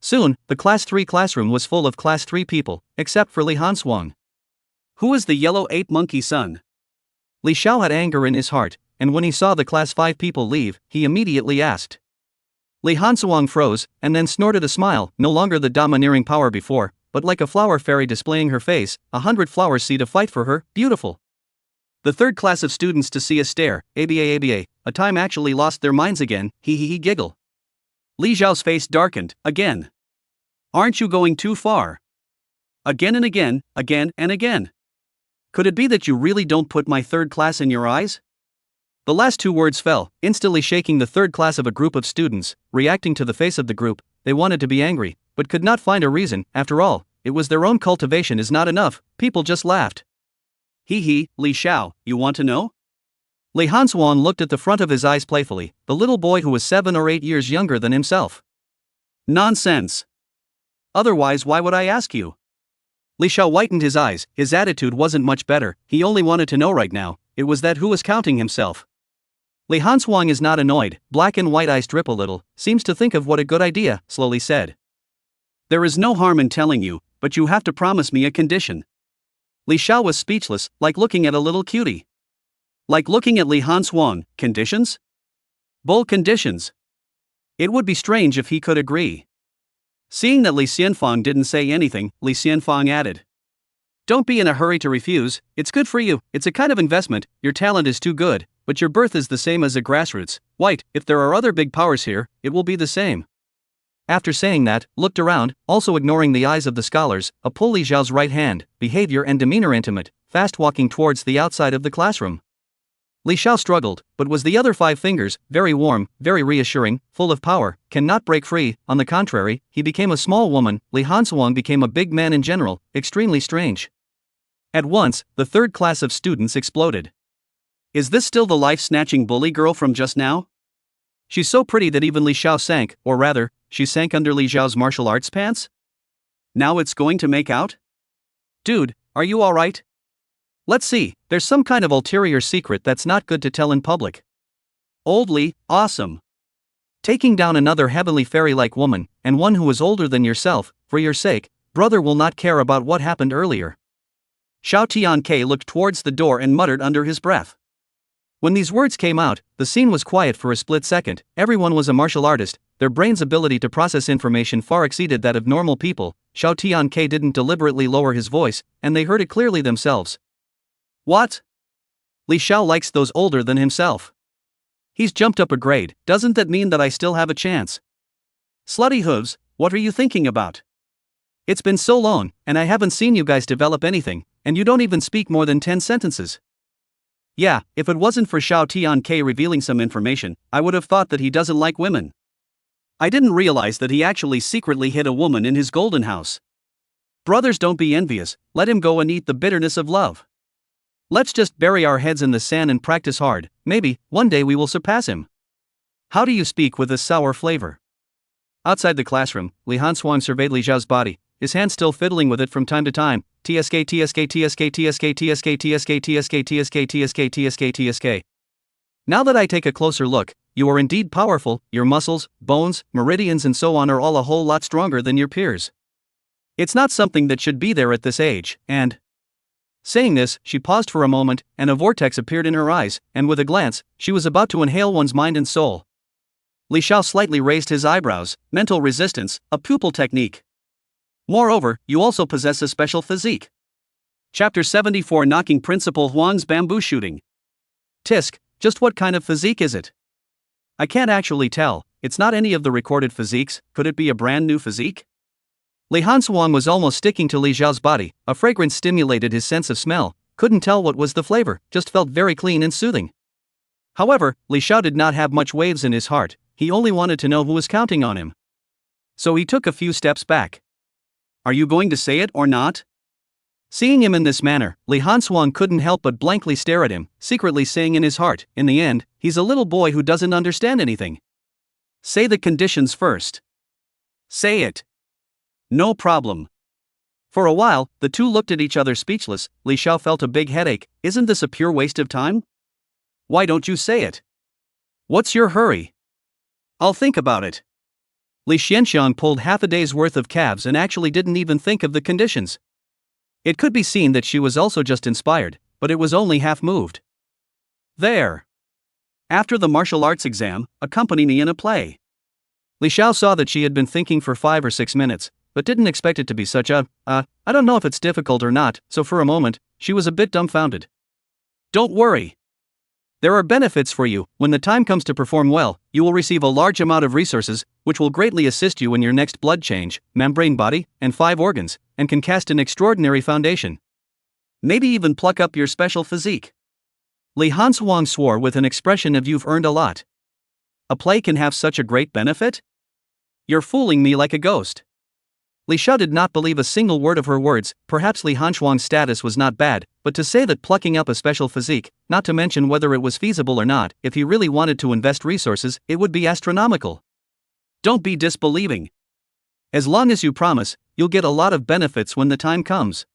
Soon, the Class 3 classroom was full of Class 3 people, except for Li Hansuang. Who is the yellow ape monkey son? Li Xiao had anger in his heart, and when he saw the Class 5 people leave, he immediately asked. Li Hansuang froze, and then snorted a smile, no longer the domineering power before, but like a flower fairy displaying her face, 100 flowers see to fight for her, beautiful. The 3rd class of students to see a stare, aba, a time actually lost their minds again, he giggle. Li Xiao's face darkened, again. Aren't you going too far? Again and again, again and again. Could it be that you really don't put my 3rd class in your eyes? The last 2 words fell, instantly shaking the 3rd class of a group of students. Reacting to the face of the group, they wanted to be angry, but could not find a reason. After all, it was their own cultivation is not enough. People just laughed. Li Xiao, you want to know? Li Hansuang looked at the front of his eyes playfully, the little boy who was 7 or 8 years younger than himself. Nonsense. Otherwise, why would I ask you? Li Xiao whitened his eyes. His attitude wasn't much better. He only wanted to know right now, it was that who was counting himself. Li Hansuang is not annoyed, black and white eyes drip a little, seems to think of what a good idea, slowly said. There is no harm in telling you, but you have to promise me a condition. Li Xiao was speechless, like looking at a little cutie. Like looking at Li Hansuang. Conditions? Bull conditions. It would be strange if he could agree. Seeing that Li Xianfang didn't say anything, Li Xianfang added. Don't be in a hurry to refuse, it's good for you, it's a kind of investment, your talent is too good, but your birth is the same as a grassroots, white, if there are other big powers here, it will be the same. After saying that, looked around, also ignoring the eyes of the scholars, a pull Li Xiao's right hand, behavior and demeanor intimate, fast walking towards the outside of the classroom. Li Xiao struggled, but was the other 5 fingers, very warm, very reassuring, full of power, cannot break free. On the contrary, he became a small woman, Li Hansuang became a big man in general, extremely strange. At once, the third class of students exploded. Is this still the life-snatching bully girl from just now? She's so pretty that even Li Xiao sank, or rather, she sank under Li Xiao's martial arts pants? Now it's going to make out? Dude, are you alright? Let's see, there's some kind of ulterior secret that's not good to tell in public. Old Li, awesome. Taking down another heavenly fairy-like woman, and one who is older than yourself, for your sake, brother will not care about what happened earlier. Xiao Tianke looked towards the door and muttered under his breath. When these words came out, the scene was quiet for a split second. Everyone was a martial artist, their brain's ability to process information far exceeded that of normal people. Xiao Tianke didn't deliberately lower his voice, and they heard it clearly themselves. What? Li Xiao likes those older than himself. He's jumped up a grade, doesn't that mean that I still have a chance? Slutty hooves, what are you thinking about? It's been so long, and I haven't seen you guys develop anything, and you don't even speak more than 10 sentences. Yeah, if it wasn't for Xiao Tianke revealing some information, I would have thought that he doesn't like women. I didn't realize that he actually secretly hid a woman in his golden house. Brothers, don't be envious, let him go and eat the bitterness of love. Let's just bury our heads in the sand and practice hard, maybe, one day we will surpass him. How do you speak with a sour flavor? Outside the classroom, Li Hanswang surveyed Li Xiao's body, his hand still fiddling with it from time to time. TSK TSK TSK TSK TSK TSK TSK TSK TSK TSK TSK. Now that I take a closer look, you are indeed powerful, your muscles, bones, meridians and so on are all a whole lot stronger than your peers. It's not something that should be there at this age, and... Saying this, she paused for a moment, and a vortex appeared in her eyes, and with a glance, she was about to inhale one's mind and soul. Li Xiao slightly raised his eyebrows, mental resistance, a pupil technique. Moreover, you also possess a special physique. Chapter 74 Knocking Principal Huang's Bamboo Shooting. Tisk, just what kind of physique is it? I can't actually tell, it's not any of the recorded physiques, could it be a brand new physique? Li Hansuang was almost sticking to Li Xiao's body, a fragrance stimulated his sense of smell, couldn't tell what was the flavor, just felt very clean and soothing. However, Li Xiao did not have much waves in his heart, he only wanted to know who was counting on him. So he took a few steps back. Are you going to say it or not? Seeing him in this manner, Li Hansuang couldn't help but blankly stare at him, secretly saying in his heart, in the end, he's a little boy who doesn't understand anything. Say the conditions first. Say it. No problem. For a while, the two looked at each other speechless. Li Xiao felt a big headache. Isn't this a pure waste of time? Why don't you say it? What's your hurry? I'll think about it. Li Xianxiang pulled half a day's worth of calves and actually didn't even think of the conditions. It could be seen that she was also just inspired, but it was only half moved. There. After the martial arts exam, accompany me in a play. Li Xiao saw that she had been thinking for 5 or 6 minutes, but didn't expect it to be such a, I don't know if it's difficult or not, so for a moment, she was a bit dumbfounded. Don't worry. There are benefits for you. When the time comes to perform well, you will receive a large amount of resources, which will greatly assist you in your next blood change, membrane body, and 5 organs, and can cast an extraordinary foundation. Maybe even pluck up your special physique. Li Hansuang swore with an expression of you've earned a lot. A play can have such a great benefit? You're fooling me like a ghost. Li Xiao did not believe a single word of her words. Perhaps Li Hansuang's status was not bad, but to say that plucking up a special physique, not to mention whether it was feasible or not, if he really wanted to invest resources, it would be astronomical. Don't be disbelieving. As long as you promise, you'll get a lot of benefits when the time comes.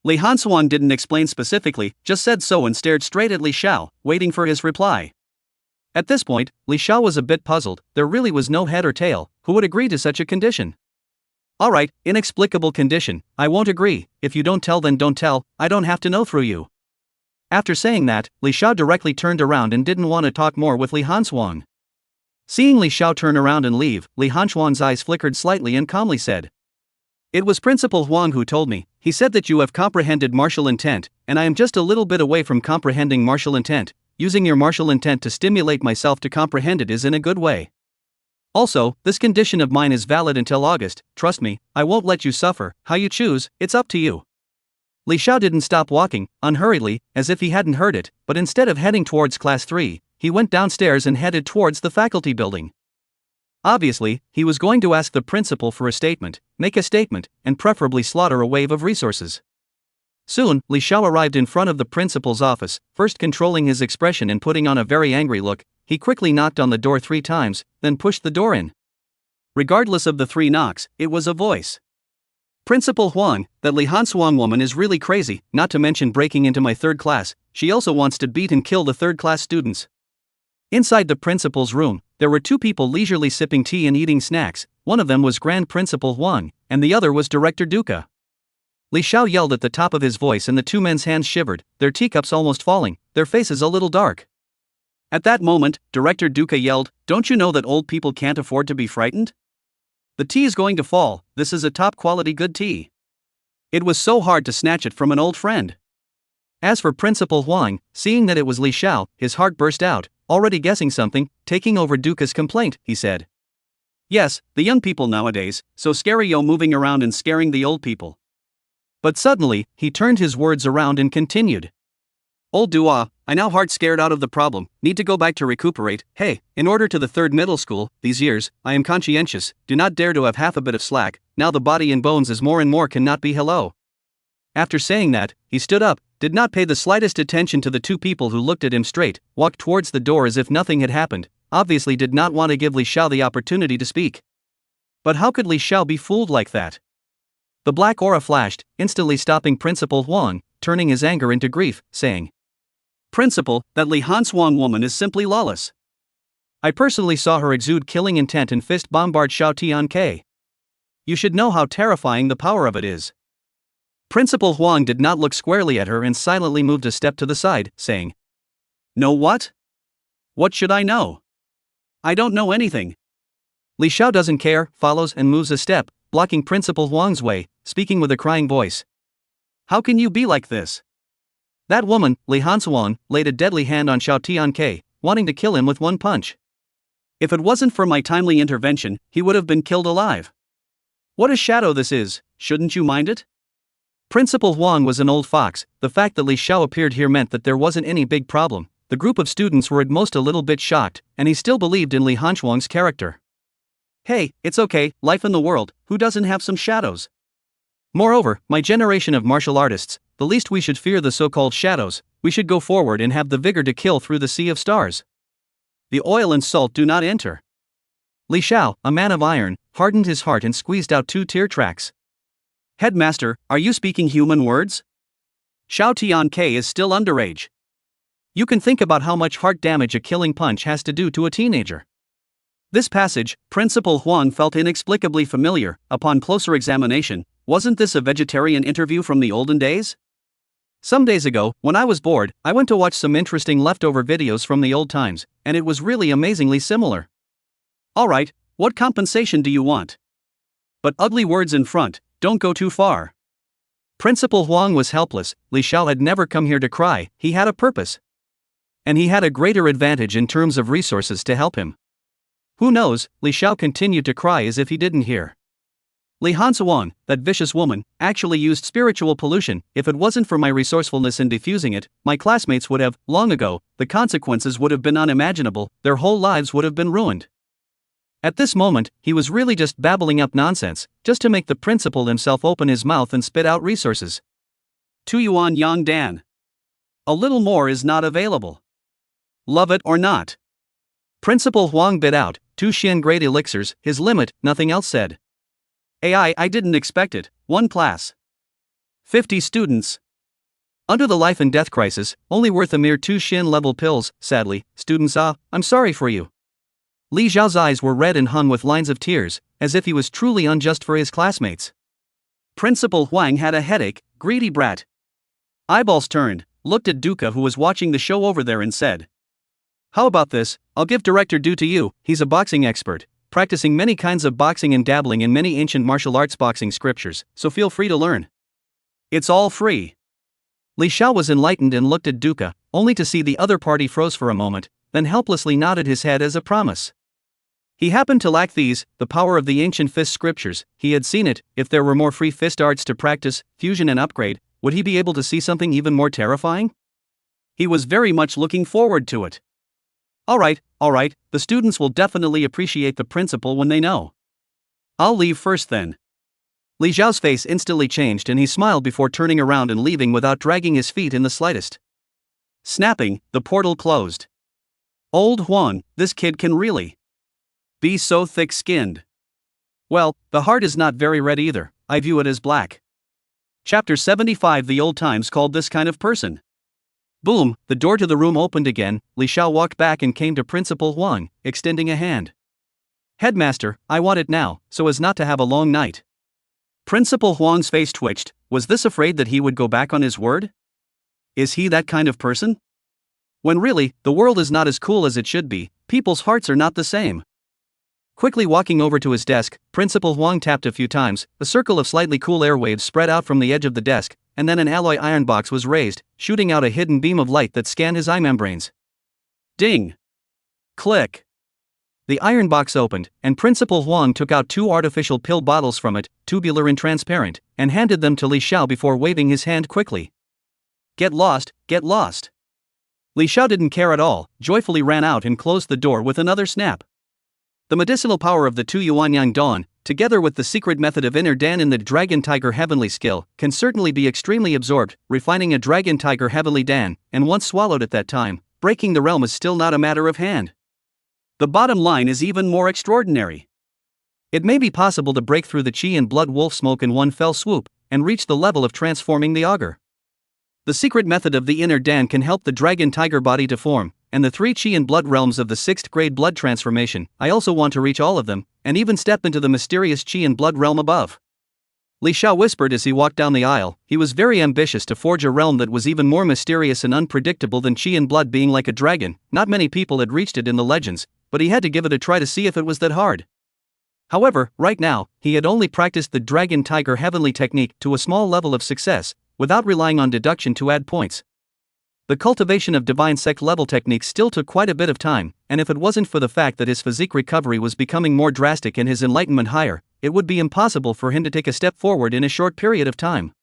Li Hansuang didn't explain specifically, just said so and stared straight at Li Xiao, waiting for his reply. At this point, Li Xiao was a bit puzzled. There really was no head or tail. Who would agree to such a condition? Alright, inexplicable condition, I won't agree. If you don't tell, then don't tell, I don't have to know through you. After saying that, Li Xiao directly turned around and didn't want to talk more with Li Hansuang. Seeing Li Xiao turn around and leave, Li Hanchuan's eyes flickered slightly and calmly said, "It was Principal Wang who told me. He said that you have comprehended martial intent, and I am just a little bit away from comprehending martial intent. Using your martial intent to stimulate myself to comprehend it is in a good way. Also, this condition of mine is valid until August. Trust me, I won't let you suffer. How you choose, it's up to you." Li Xiao didn't stop walking, unhurriedly, as if he hadn't heard it, but instead of heading towards Class 3, he went downstairs and headed towards the faculty building. Obviously, he was going to ask the principal for a statement, make a statement, and preferably slaughter a wave of resources. Soon, Li Xiao arrived in front of the principal's office, first controlling his expression and putting on a very angry look. He quickly knocked on the door 3 times, then pushed the door in. Regardless of the 3 knocks, it was a voice. "Principal Huang, that Li Hansuang woman is really crazy, not to mention breaking into my 3rd class. She also wants to beat and kill the 3rd class students." Inside the principal's room, there were 2 people leisurely sipping tea and eating snacks. One of them was Grand Principal Huang, and the other was Director Duca. Li Xiao yelled at the top of his voice and the 2 men's hands shivered, their teacups almost falling, their faces a little dark. At that moment, Director Duca yelled, "Don't you know that old people can't afford to be frightened? The tea is going to fall. This is a top-quality good tea." It was so hard to snatch it from an old friend. As for Principal Huang, seeing that it was Li Xiao, his heart burst out, already guessing something, taking over Duca's complaint, he said. "Yes, the young people nowadays, so scary yo moving around and scaring the old people." But suddenly, he turned his words around and continued. "Old Dua, I now heart scared out of the problem, need to go back to recuperate. Hey, in order to the 3rd middle school, these years, I am conscientious, do not dare to have half a bit of slack, now the body and bones is more and more cannot be hello." After saying that, he stood up, did not pay the slightest attention to the 2 people who looked at him straight, walked towards the door as if nothing had happened, obviously did not want to give Li Xiao the opportunity to speak. But how could Li Xiao be fooled like that? The black aura flashed, instantly stopping Principal Huang, turning his anger into grief, saying, "Principal, that Li Hansuang woman is simply lawless. I personally saw her exude killing intent and fist bombard Xiao Tianke. You should know how terrifying the power of it is." Principal Huang did not look squarely at her and silently moved a step to the side, saying, "Know what? What should I know? I don't know anything." Li Xiao doesn't care, follows and moves a step, blocking Principal Huang's way, speaking with a crying voice. "How can you be like this? That woman, Li Hansuang, laid a deadly hand on Xiao Tianke, wanting to kill him with 1 punch. If it wasn't for my timely intervention, he would have been killed alive. What a shadow this is, shouldn't you mind it?" Principal Huang was an old fox. The fact that Li Xiao appeared here meant that there wasn't any big problem. The group of students were at most a little bit shocked, and he still believed in Li Hanchuang's character. Hey, it's okay, life in the world, who doesn't have some shadows? Moreover, my generation of martial artists, the least we should fear the so-called shadows, we should go forward and have the vigor to kill through the sea of stars. The oil and salt do not enter. Li Xiao, a man of iron, hardened his heart and squeezed out 2 tear tracks. "Headmaster, are you speaking human words? Xiao Tianke is still underage. You can think about how much heart damage a killing punch has to do to a teenager." This passage, Principal Huang felt inexplicably familiar. Upon closer examination, wasn't this a vegetarian interview from the olden days? Some days ago, when I was bored, I went to watch some interesting leftover videos from the old times, and it was really amazingly similar. Alright, what compensation do you want? But ugly words in front, don't go too far. Principal Huang was helpless. Li Xiao had never come here to cry, he had a purpose. And he had a greater advantage in terms of resources to help him. Who knows, Li Xiao continued to cry as if he didn't hear. Li Hansuang, that vicious woman, actually used spiritual pollution. If it wasn't for my resourcefulness in diffusing it, my classmates would have, long ago, the consequences would have been unimaginable, their whole lives would have been ruined. At this moment, he was really just babbling up nonsense, just to make the principal himself open his mouth and spit out resources. Tu Yuan Yang Dan. A little more is not available. Love it or not. Principal Huang bit out, 2 Xian grade elixirs, his limit, nothing else said. I didn't expect it, 1 class. 50 students. Under the life and death crisis, only worth a mere 2 Xian level pills, sadly, students I'm sorry for you. Li Xiao's eyes were red and hung with lines of tears, as if he was truly unjust for his classmates. Principal Huang had a headache, greedy brat. Eyeballs turned, looked at Duca who was watching the show over there and said, How about this? I'll give Director Du to you, he's a boxing expert, practicing many kinds of boxing and dabbling in many ancient martial arts boxing scriptures, so feel free to learn. It's all free. Li Xiao was enlightened and looked at Duca, only to see the other party froze for a moment, then helplessly nodded his head as a promise. He happened to lack these, the power of the ancient fist scriptures. He had seen it. If there were more free fist arts to practice, fusion and upgrade, would he be able to see something even more terrifying? He was very much looking forward to it. All right, the students will definitely appreciate the principle when they know. I'll leave first then. Li Xiao's face instantly changed and he smiled before turning around and leaving without dragging his feet in the slightest. Snapping, the portal closed. Old Huang, this kid can really be so thick-skinned. Well, the heart is not very red either, I view it as black. Chapter 75. The old times called this kind of person. Boom, the door to the room opened again. Li Xiao walked back and came to Principal Wang, extending a hand. Headmaster, I want it now, so as not to have a long night. Principal Huang's face twitched. Was this afraid that he would go back on his word? Is he that kind of person? When really, the world is not as cool as it should be, people's hearts are not the same. Quickly walking over to his desk, Principal Huang tapped a few times. A circle of slightly cool airwaves spread out from the edge of the desk, and then an alloy iron box was raised, shooting out a hidden beam of light that scanned his eye membranes. Ding! Click! The iron box opened, and Principal Huang took out 2 artificial pill bottles from it, tubular and transparent, and handed them to Li Xiao before waving his hand quickly. Get lost, get lost. Li Xiao didn't care at all, joyfully ran out and closed the door with another snap. The medicinal power of the 2 Yuanyang Dawn, together with the secret method of inner Dan in the Dragon Tiger Heavenly skill, can certainly be extremely absorbed, refining a Dragon Tiger Heavenly Dan, and once swallowed at that time, breaking the realm is still not a matter of hand. The bottom line is even more extraordinary. It may be possible to break through the Qi and Blood Wolf smoke in one fell swoop, and reach the level of transforming the augur. The secret method of the inner Dan can help the Dragon Tiger body to form, and the 3 Qi and Blood realms of the 6th grade blood transformation. I also want to reach all of them, and even step into the mysterious Qi and Blood realm above. Li Xiao whispered as he walked down the aisle. He was very ambitious to forge a realm that was even more mysterious and unpredictable than Qi and Blood being like a dragon. Not many people had reached it in the legends, but he had to give it a try to see if it was that hard. However, right now, he had only practiced the Dragon Tiger Heavenly technique to a small level of success, without relying on deduction to add points. The cultivation of divine sect level techniques still took quite a bit of time, and if it wasn't for the fact that his physique recovery was becoming more drastic and his enlightenment higher, it would be impossible for him to take a step forward in a short period of time.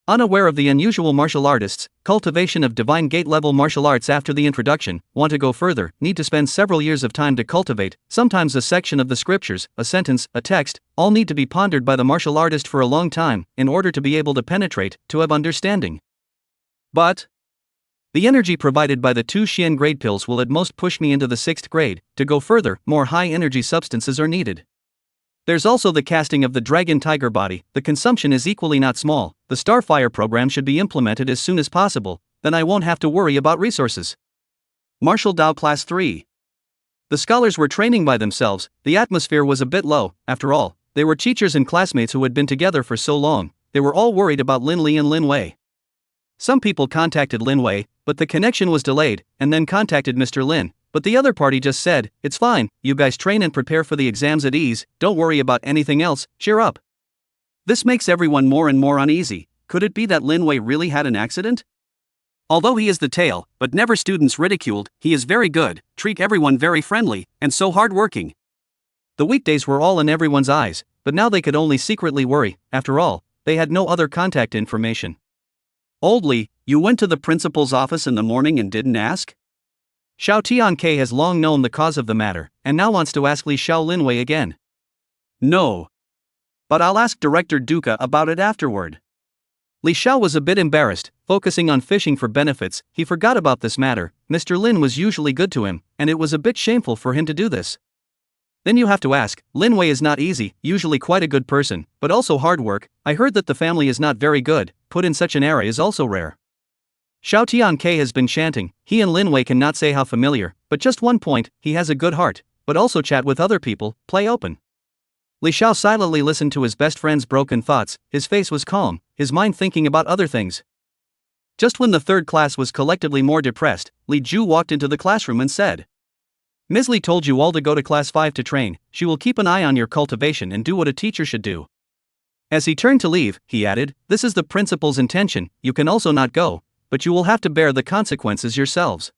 Unaware of the unusual martial artists, cultivation of divine gate level martial arts after the introduction, want to go further, need to spend several years of time to cultivate, sometimes a section of the scriptures, a sentence, a text, all need to be pondered by the martial artist for a long time, in order to be able to penetrate, to have understanding. But the energy provided by the 2 Xian grade pills will at most push me into the 6th grade. To go further, more high energy substances are needed. There's also the casting of the Dragon Tiger body. The consumption is equally not small. The Starfire program should be implemented as soon as possible, then I won't have to worry about resources. Martial Dao Class 3. The scholars were training by themselves. The atmosphere was a bit low. After all, they were teachers and classmates who had been together for so long. They were all worried about Lin Li and Lin Wei. Some people contacted Lin Wei, but the connection was delayed, and then contacted Mr. Lin. But the other party just said, "It's fine, you guys train and prepare for the exams at ease, don't worry about anything else, cheer up." This makes everyone more and more uneasy. Could it be that Lin Wei really had an accident? Although he is the tail, but never students ridiculed, he is very good, treat everyone very friendly, and so hard-working. The weekdays were all in everyone's eyes, but now they could only secretly worry. After all, they had no other contact information. "Old Li, you went to the principal's office in the morning and didn't ask?" Xiao Tianke has long known the cause of the matter, and now wants to ask Li Xiao Linwei again. "No. But I'll ask Director Duca about it afterward." Li Xiao was a bit embarrassed, focusing on fishing for benefits. He forgot about this matter. Mr. Lin was usually good to him, and it was a bit shameful for him to do this. Then you have to ask, Linwei is not easy, usually quite a good person, but also hard work. I heard that the family is not very good, put in such an era is also rare. Xiao Tianke has been chanting. He and Linwei cannot say how familiar, but just one point, he has a good heart, but also chat with other people, play open. Li Xiao silently listened to his best friend's broken thoughts. His face was calm, his mind thinking about other things. Just when the third class was collectively more depressed, Li Ju walked into the classroom and said, Ms. Li told you all to go to class 5 to train. She will keep an eye on your cultivation and do what a teacher should do. As he turned to leave, he added, this is the principal's intention, you can also not go, but you will have to bear the consequences yourselves.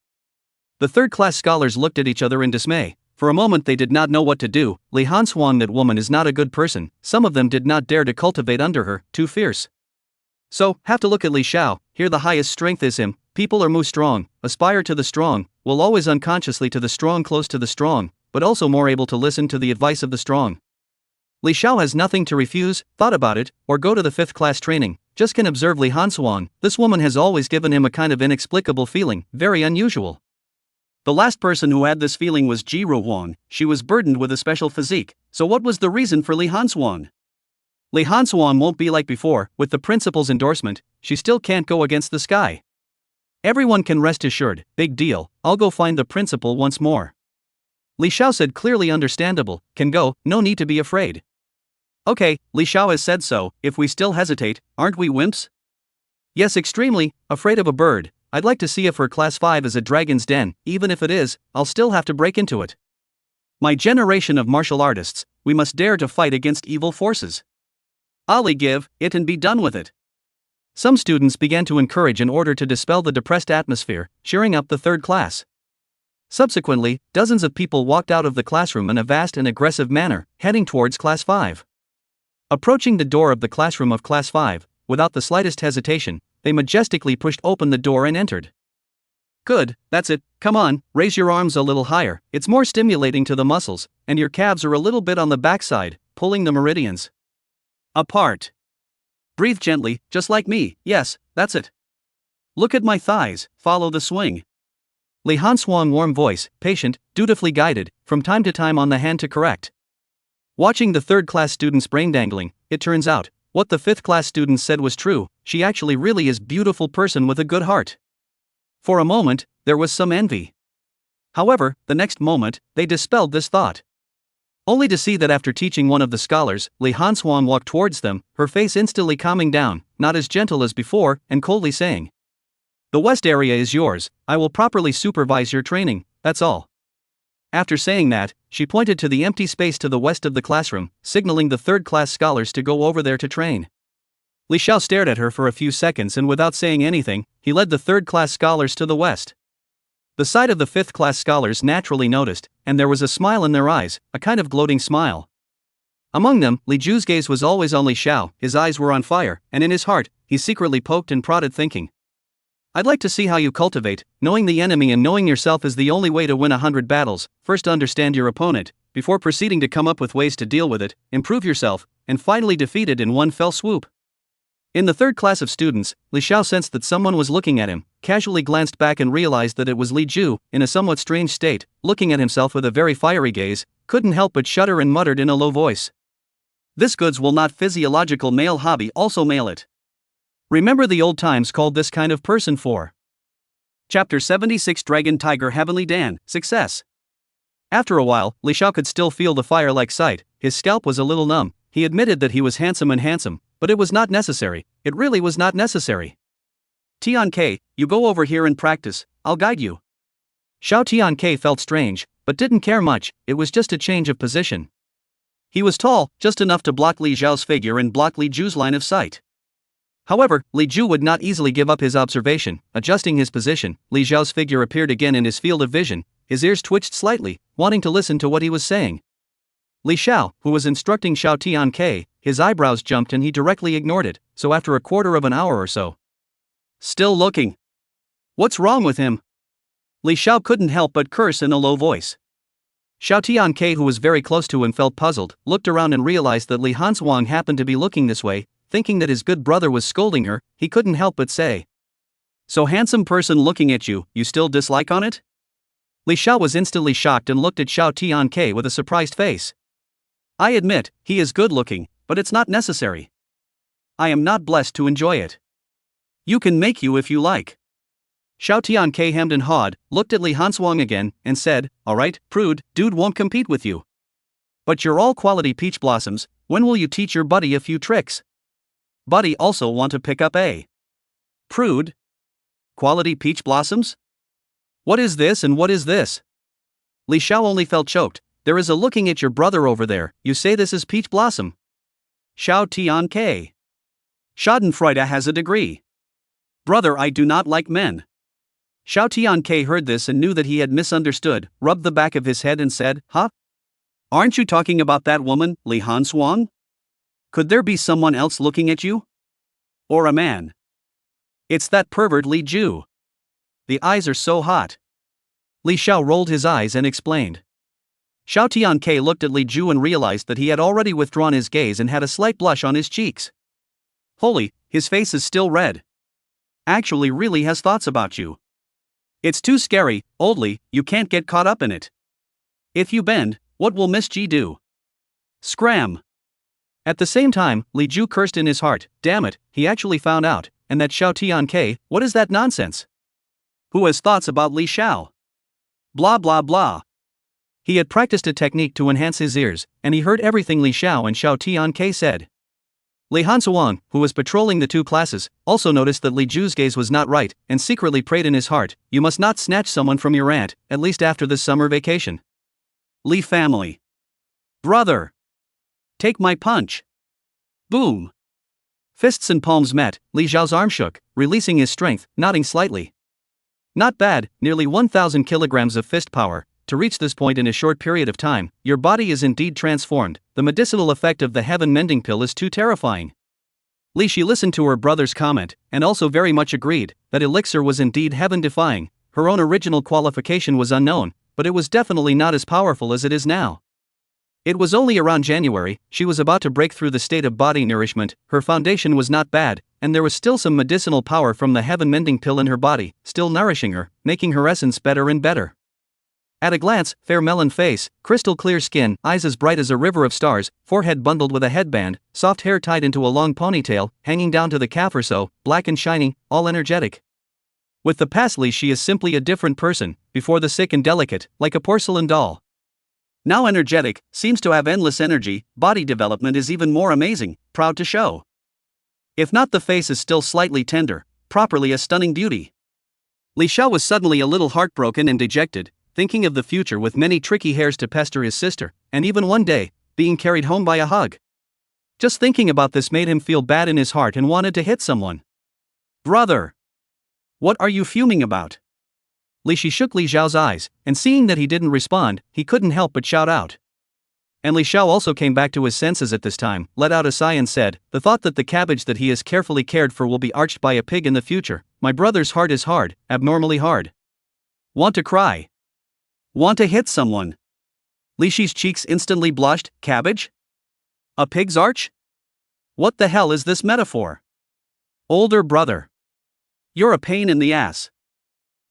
The third class scholars looked at each other in dismay. For a moment they did not know what to do. Li Hanshuang, that woman is not a good person. Some of them did not dare to cultivate under her, too fierce. So, have to look at Li Xiao. Here the highest strength is him. People are mu strong, aspire to the strong, will always unconsciously to the strong, close to the strong, but also more able to listen to the advice of the strong. Li Xiao has nothing to refuse, thought about it, or go to the 5th class training. Just can observe Li Hanshuang. This woman has always given him a kind of inexplicable feeling, very unusual. The last person who had this feeling was Jiro Wang. She was burdened with a special physique. So what was the reason for Li Hanshuang? Li Hanshuang won't be like before. With the principal's endorsement, she still can't go against the sky. Everyone can rest assured, big deal, I'll go find the principal once more. Li Xiao said, clearly understandable, can go, no need to be afraid. Okay, Li Xiao has said so. If we still hesitate, aren't we wimps? Yes, extremely, afraid of a bird. I'd like to see if her class 5 is a dragon's den. Even if it is, I'll still have to break into it. My generation of martial artists, we must dare to fight against evil forces. Ali, give it and be done with it. Some students began to encourage in order to dispel the depressed atmosphere, cheering up the third class. Subsequently, dozens of people walked out of the classroom in a vast and aggressive manner, heading towards class 5. Approaching the door of the classroom of class 5, without the slightest hesitation, they majestically pushed open the door and entered. Good, that's it, come on, raise your arms a little higher, it's more stimulating to the muscles, and your calves are a little bit on the backside, pulling the meridians apart. Breathe gently, just like me, yes, that's it. Look at my thighs, follow the swing. Li Hanshuang, warm voice, patient, dutifully guided, from time to time on the hand to correct. Watching the third class students brain-dangling, it turns out, what the 5th class students said was true, she actually really is beautiful person with a good heart. For a moment, there was some envy. However, the next moment, they dispelled this thought. Only to see that after teaching one of the scholars, Li Hanshuang walked towards them, her face instantly calming down, not as gentle as before, and coldly saying, the west area is yours, I will properly supervise your training, that's all. After saying that, she pointed to the empty space to the west of the classroom, signaling the third class scholars to go over there to train. Li Xiao stared at her for a few seconds and without saying anything, he led the third class scholars to the west. The sight of the 5th class scholars naturally noticed, and there was a smile in their eyes, a kind of gloating smile. Among them, Li Ju's gaze was always on Li Xiao, his eyes were on fire, and in his heart, he secretly poked and prodded thinking, I'd like to see how you cultivate. Knowing the enemy and knowing yourself is the only way to win 100 battles. First understand your opponent, before proceeding to come up with ways to deal with it, improve yourself, and finally defeat it in one fell swoop. In the third class of students, Li Xiao sensed that someone was looking at him, casually glanced back and realized that it was Li Ju, in a somewhat strange state, looking at himself with a very fiery gaze, couldn't help but shudder and muttered in a low voice. This goods will not physiological male hobby also mail it. Remember the old times called this kind of person for. Chapter 76 Dragon Tiger Heavenly Dan, Success. After a while, Li Xiao could still feel the fire-like sight, his scalp was a little numb, he admitted that he was handsome, but it was not necessary, it really was not necessary. Tian Ke, you go over here and practice, I'll guide you. Xiao Tian Ke felt strange, but didn't care much, it was just a change of position. He was tall, just enough to block Li Xiao's figure and block Li Ju's line of sight. However, Li Ju would not easily give up his observation. Adjusting his position, Li Xiao's figure appeared again in his field of vision, his ears twitched slightly, wanting to listen to what he was saying. Li Xiao, who was instructing Xiao Tian Ke, his eyebrows jumped and he directly ignored it, so after a quarter of an hour or so. Still looking. What's wrong with him? Li Xiao couldn't help but curse in a low voice. Xiao Tian Ke, who was very close to him, felt puzzled, looked around and realized that Li Hanshuang happened to be looking this way. Thinking that his good brother was scolding her, he couldn't help but say, so handsome person looking at you, you still dislike on it? Li Xiao was instantly shocked and looked at Xiao Tian Ke with a surprised face. I admit, he is good looking, but it's not necessary. I am not blessed to enjoy it. You can make you if you like. Xiao Tian Ke hemmed and hawed, looked at Li Hanshuang again, and said, alright, prude, dude won't compete with you. But you're all quality peach blossoms, when will you teach your buddy a few tricks? Buddy also want to pick up a prude? quality peach blossoms? What is this and what is this? Li Xiao only felt choked. There is a looking at your brother over there, you say this is peach blossom? Xiao Tian K. Schadenfreude has a degree. Brother, I do not like men. Xiao Tian K heard this and knew that he had misunderstood, rubbed the back of his head and said, Huh? Aren't you talking about that woman, Li Han Suang? Could there be someone else looking at you? Or a man? It's that pervert Li Ju. The eyes are so hot. Li Xiao rolled his eyes and explained. Xiao Tian K looked at Li Ju and realized that he had already withdrawn his gaze and had a slight blush on his cheeks. Holy, his face is still red. Actually really has thoughts about you. It's too scary, old Li, you can't get caught up in it. If you bend, what will Miss Ji do? Scram. At the same time, Li Ju cursed in his heart, damn it, he actually found out, and that Xiao Tian K, what is that nonsense? Who has thoughts about Li Xiao? Blah blah blah. He had practiced a technique to enhance his ears, and he heard everything Li Xiao and Xiao Tian K said. Li Hansuang, who was patrolling the two classes, also noticed that Li Ju's gaze was not right, and secretly prayed in his heart, you must not snatch someone from your aunt, at least after this summer vacation. Li family. Brother. Take my punch. Boom. Fists and palms met, Li Xiao's arm shook, releasing his strength, nodding slightly. Not bad, nearly 1,000 kilograms of fist power. To reach this point in a short period of time, your body is indeed transformed. The medicinal effect of the heaven mending pill is too terrifying. Li Shi listened to her brother's comment, and also very much agreed, that elixir was indeed heaven-defying. Her own original qualification was unknown, but it was definitely not as powerful as it is now. It was only around January, she was about to break through the state of body nourishment, her foundation was not bad, and there was still some medicinal power from the heaven mending pill in her body, still nourishing her, making her essence better and better. At a glance, fair melon face, crystal clear skin, eyes as bright as a river of stars, forehead bundled with a headband, soft hair tied into a long ponytail, hanging down to the calf or so, black and shiny, all energetic. With the past Li she is simply a different person, before the sick and delicate, like a porcelain doll. Now energetic, seems to have endless energy, body development is even more amazing, proud to show. If not, the face is still slightly tender, properly a stunning beauty. Li Xiao was suddenly a little heartbroken and dejected, thinking of the future with many tricky hairs to pester his sister, and even one day, being carried home by a hug. Just thinking about this made him feel bad in his heart and wanted to hit someone. Brother! What are you fuming about? Li Shi shook Li Xiao's eyes, and seeing that he didn't respond, he couldn't help but shout out. And Li Xiao also came back to his senses at this time, let out a sigh and said, the thought that the cabbage that he has carefully cared for will be arched by a pig in the future, my brother's heart is hard, abnormally hard. Want to cry? Want to hit someone? Li Shi's cheeks instantly blushed, cabbage? A pig's arch? What the hell is this metaphor? Older brother. You're a pain in the ass.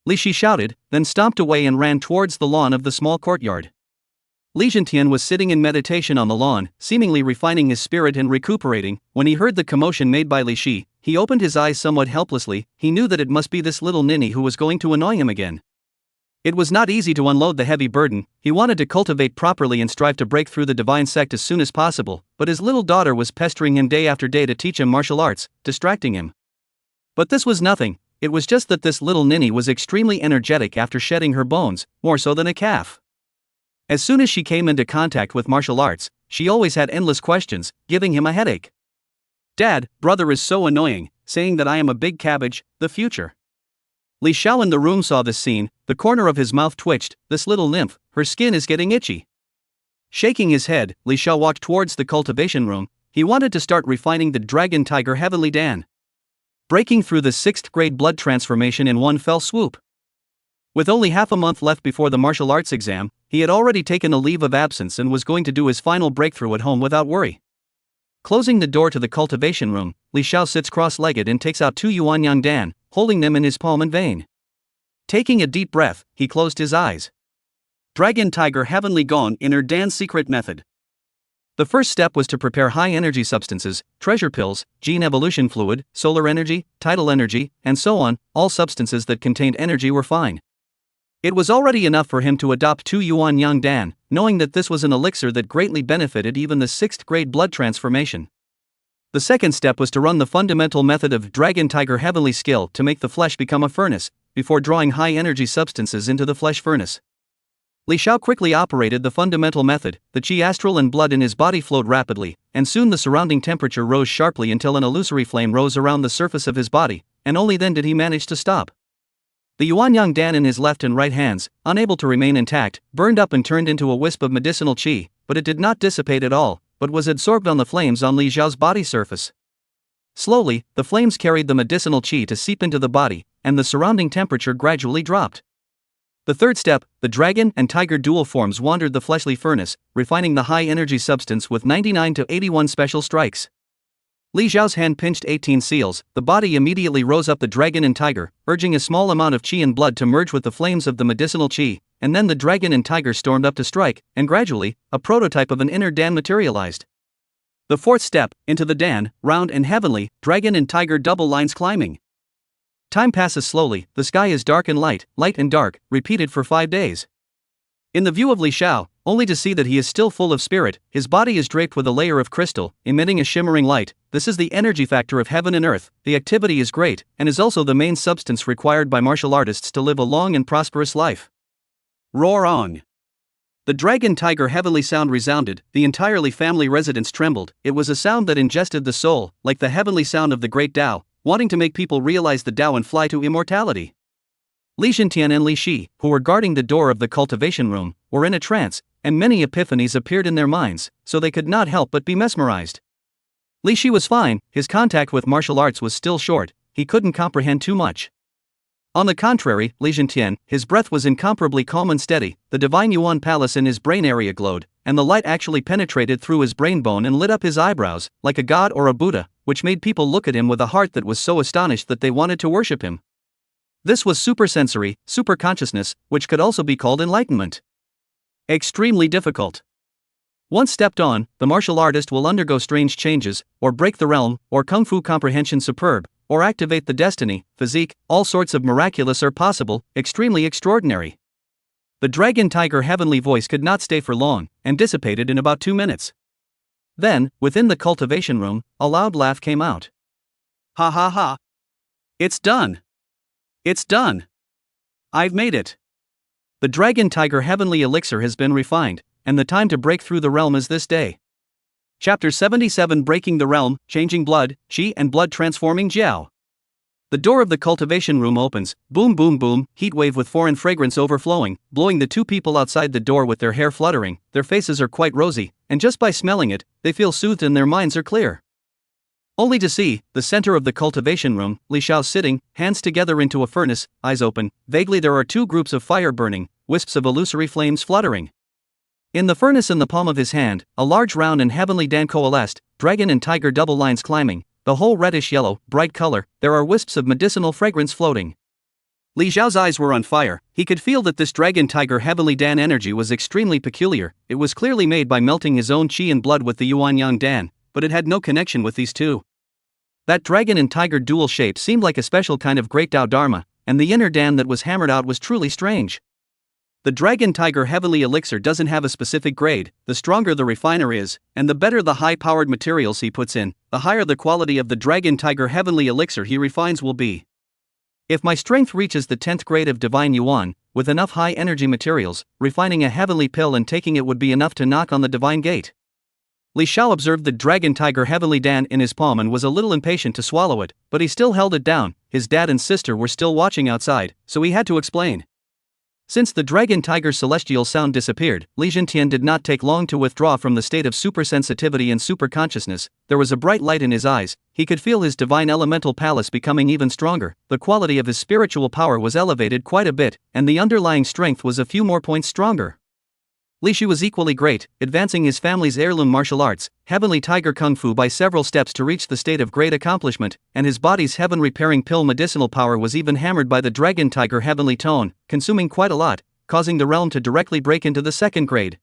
Li Shi shouted, then stomped away and ran towards the lawn of the small courtyard. Li Zhentian was sitting in meditation on the lawn, seemingly refining his spirit and recuperating. When he heard the commotion made by Li Shi, he opened his eyes somewhat helplessly. He knew that it must be this little ninny who was going to annoy him again. It was not easy to unload the heavy burden. He wanted to cultivate properly and strive to break through the divine sect as soon as possible, but his little daughter was pestering him day after day to teach him martial arts, distracting him. But this was nothing, it was just that this little ninny was extremely energetic after shedding her bones, more so than a calf. As soon as she came into contact with martial arts, she always had endless questions, giving him a headache. Dad, brother is so annoying, saying that I am a big cabbage, the future. Li Xiao in the room saw this scene, the corner of his mouth twitched, this little nymph, her skin is getting itchy. Shaking his head, Li Xiao walked towards the cultivation room. He wanted to start refining the Dragon Tiger Heavenly Dan, breaking through the 6th grade blood transformation in one fell swoop. With only half a month left before the martial arts exam, he had already taken a leave of absence and was going to do his final breakthrough at home without worry. Closing the door to the cultivation room, Li Xiao sits cross-legged and takes out 2 Yuanyang Dan, holding them in his palm and vein. Taking a deep breath, he closed his eyes. Dragon Tiger Heavenly Gone Inner Dan Secret Method. The first step was to prepare high-energy substances, treasure pills, gene evolution fluid, solar energy, tidal energy, and so on. All substances that contained energy were fine. It was already enough for him to adopt 2 Yuanyang Dan, knowing that this was an elixir that greatly benefited even the 6th grade blood transformation. The second step was to run the fundamental method of Dragon Tiger Heavenly Skill to make the flesh become a furnace, before drawing high-energy substances into the flesh furnace. Li Xiao quickly operated the fundamental method, the qi astral and blood in his body flowed rapidly, and soon the surrounding temperature rose sharply until an illusory flame rose around the surface of his body, and only then did he manage to stop. The Yuanyang Dan in his left and right hands, unable to remain intact, burned up and turned into a wisp of medicinal qi, but it did not dissipate at all, but was absorbed on the flames on Li Xiao's body surface. Slowly, the flames carried the medicinal qi to seep into the body, and the surrounding temperature gradually dropped. The third step, the dragon and tiger dual forms wandered the fleshly furnace, refining the high-energy substance with 99 to 81 special strikes. Li Xiao's hand pinched 18 seals, the body immediately rose up the dragon and tiger, urging a small amount of qi and blood to merge with the flames of the medicinal qi, and then the dragon and tiger stormed up to strike, and gradually, a prototype of an inner Dan materialized. The fourth step, into the Dan, round and heavenly, dragon and tiger double lines climbing. Time passes slowly, the sky is dark and light and dark, repeated for 5 days. In the view of Li Xiao, only to see that he is still full of spirit, his body is draped with a layer of crystal, emitting a shimmering light. This is the energy factor of heaven and earth, the activity is great, and is also the main substance required by martial artists to live a long and prosperous life. Roar on! The dragon tiger heavenly sound resounded, the entirely family residence trembled. It was a sound that ingested the soul, like the heavenly sound of the great Tao, wanting to make people realize the Tao and fly to immortality. Li Xintian and Li Shi, who were guarding the door of the cultivation room, were in a trance, and many epiphanies appeared in their minds, so they could not help but be mesmerized. Li Shi was fine, his contact with martial arts was still short, he couldn't comprehend too much. On the contrary, Li Xintian, his breath was incomparably calm and steady, the divine Yuan palace in his brain area glowed, and the light actually penetrated through his brain bone and lit up his eyebrows, like a god or a Buddha, which made people look at him with a heart that was so astonished that they wanted to worship him. This was supersensory, superconsciousness, which could also be called enlightenment. Extremely difficult. Once stepped on, the martial artist will undergo strange changes, or break the realm, or kung fu comprehension superb, or activate the destiny, physique, all sorts of miraculous are possible, extremely extraordinary. The dragon tiger heavenly voice could not stay for long, and dissipated in about 2 minutes. Then, within the cultivation room, a loud laugh came out. Ha ha ha! It's done! It's done! I've made it! The dragon tiger heavenly elixir has been refined, and the time to break through the realm is this day. Chapter 77 Breaking the Realm, Changing Blood, Qi and Blood Transforming Xiao. The door of the cultivation room opens, boom boom boom, heat wave with foreign fragrance overflowing, blowing the two people outside the door with their hair fluttering, their faces are quite rosy, and just by smelling it, they feel soothed and their minds are clear. Only to see, the center of the cultivation room, Li Xiao sitting, hands together into a furnace, eyes open, vaguely there are 2 groups of fire burning, wisps of illusory flames fluttering. In the furnace in the palm of his hand, a large round and heavenly Dan coalesced, dragon and tiger double lines climbing, the whole reddish-yellow, bright color, there are wisps of medicinal fragrance floating. Li Xiao's eyes were on fire, he could feel that this dragon tiger heavenly Dan energy was extremely peculiar, it was clearly made by melting his own qi and blood with the Yuanyang Dan, but it had no connection with these two. That dragon and tiger dual shape seemed like a special kind of great Tao Dharma, and the inner Dan that was hammered out was truly strange. The dragon tiger heavenly elixir doesn't have a specific grade, the stronger the refiner is, and the better the high-powered materials he puts in, the higher the quality of the dragon tiger heavenly elixir he refines will be. If my strength reaches the 10th grade of divine yuan, with enough high-energy materials, refining a heavenly pill and taking it would be enough to knock on the divine gate. Li Xiao observed the dragon tiger heavenly Dan in his palm and was a little impatient to swallow it, but he still held it down, his dad and sister were still watching outside, so he had to explain. Since the dragon tiger's celestial sound disappeared, Li Xintian did not take long to withdraw from the state of supersensitivity and superconsciousness. There was a bright light in his eyes, he could feel his divine elemental palace becoming even stronger, the quality of his spiritual power was elevated quite a bit, and the underlying strength was a few more points stronger. Li Shi was equally great, advancing his family's heirloom martial arts, heavenly tiger kung fu by several steps to reach the state of great accomplishment, and his body's heaven-repairing pill medicinal power was even hammered by the dragon tiger heavenly tone, consuming quite a lot, causing the realm to directly break into the 2nd grade.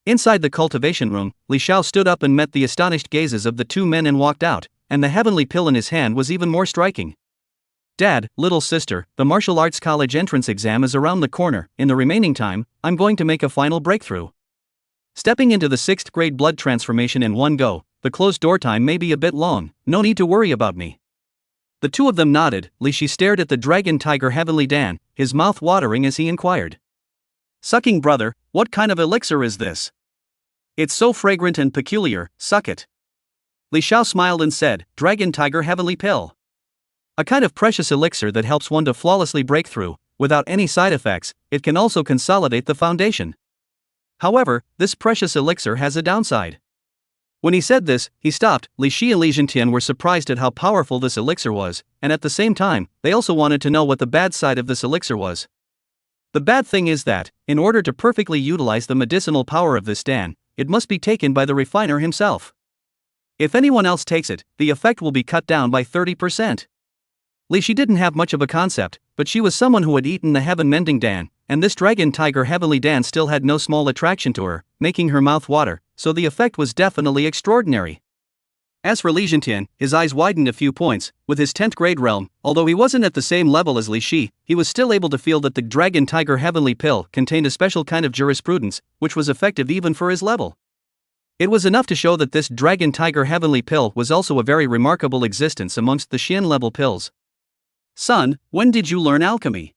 Inside the cultivation room, Li Xiao stood up and met the astonished gazes of the 2 men and walked out, and the heavenly pill in his hand was even more striking. Dad, little sister, the martial arts college entrance exam is around the corner, in the remaining time, I'm going to make a final breakthrough. Stepping into the 6th grade blood transformation in one go, the closed door time may be a bit long, no need to worry about me. The two of them nodded. Li Shi stared at the dragon tiger Heavenly Dan, his mouth watering as he inquired. Sucking brother, what kind of elixir is this? It's so fragrant and peculiar, suck it. Li Xiao smiled and said, Dragon Tiger Heavenly Pill. A kind of precious elixir that helps one to flawlessly break through, without any side effects. It can also consolidate the foundation. However, this precious elixir has a downside. When he said this, he stopped. Li Shi and Li Zhentian were surprised at how powerful this elixir was, and at the same time, they also wanted to know what the bad side of this elixir was. The bad thing is that, in order to perfectly utilize the medicinal power of this Dan, it must be taken by the refiner himself. If anyone else takes it, the effect will be cut down by 30%. Li Shi didn't have much of a concept, but she was someone who had eaten the heaven-mending Dan, and this dragon tiger Heavenly Dan still had no small attraction to her, making her mouth water, so the effect was definitely extraordinary. As for Li Zhentian, his eyes widened a few points. With his 10th grade realm, although he wasn't at the same level as Li Shi, he was still able to feel that the dragon tiger Heavenly Pill contained a special kind of jurisprudence, which was effective even for his level. It was enough to show that this dragon tiger Heavenly Pill was also a very remarkable existence amongst the Xian level pills. Son, when did you learn alchemy?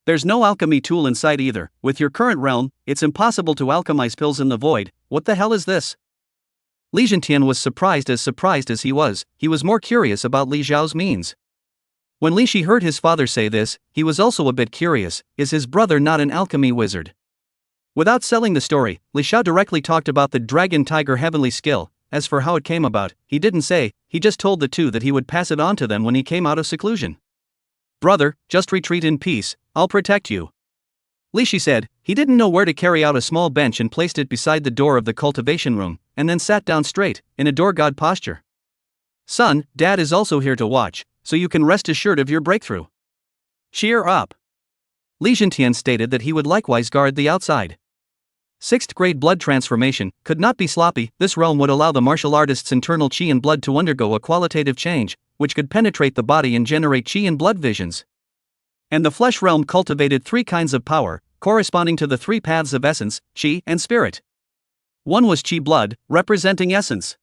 There's no alchemy tool in sight either. With your current realm, it's impossible to alchemize pills in the void. What the hell is this? Li Zhentian was surprised as he was more curious about Li Xiao's means. When Li Shi heard his father say this, he was also a bit curious. Is his brother not an alchemy wizard? Without selling the story, Li Xiao directly talked about the dragon tiger heavenly skill. As for how it came about, he didn't say. He just told the two that he would pass it on to them when he came out of seclusion. Brother, just retreat in peace, I'll protect you. Li Shi said. He didn't know where to carry out a small bench and placed it beside the door of the cultivation room, and then sat down straight, in a door god posture. Son, Dad is also here to watch, so you can rest assured of your breakthrough. Cheer up. Li Zhentian stated that he would likewise guard the outside. 6th grade blood transformation could not be sloppy. This realm would allow the martial artist's internal qi and blood to undergo a qualitative change, which could penetrate the body and generate qi and blood visions. And the flesh realm cultivated 3 kinds of power, corresponding to the 3 paths of essence, qi and spirit. One was qi blood, representing essence.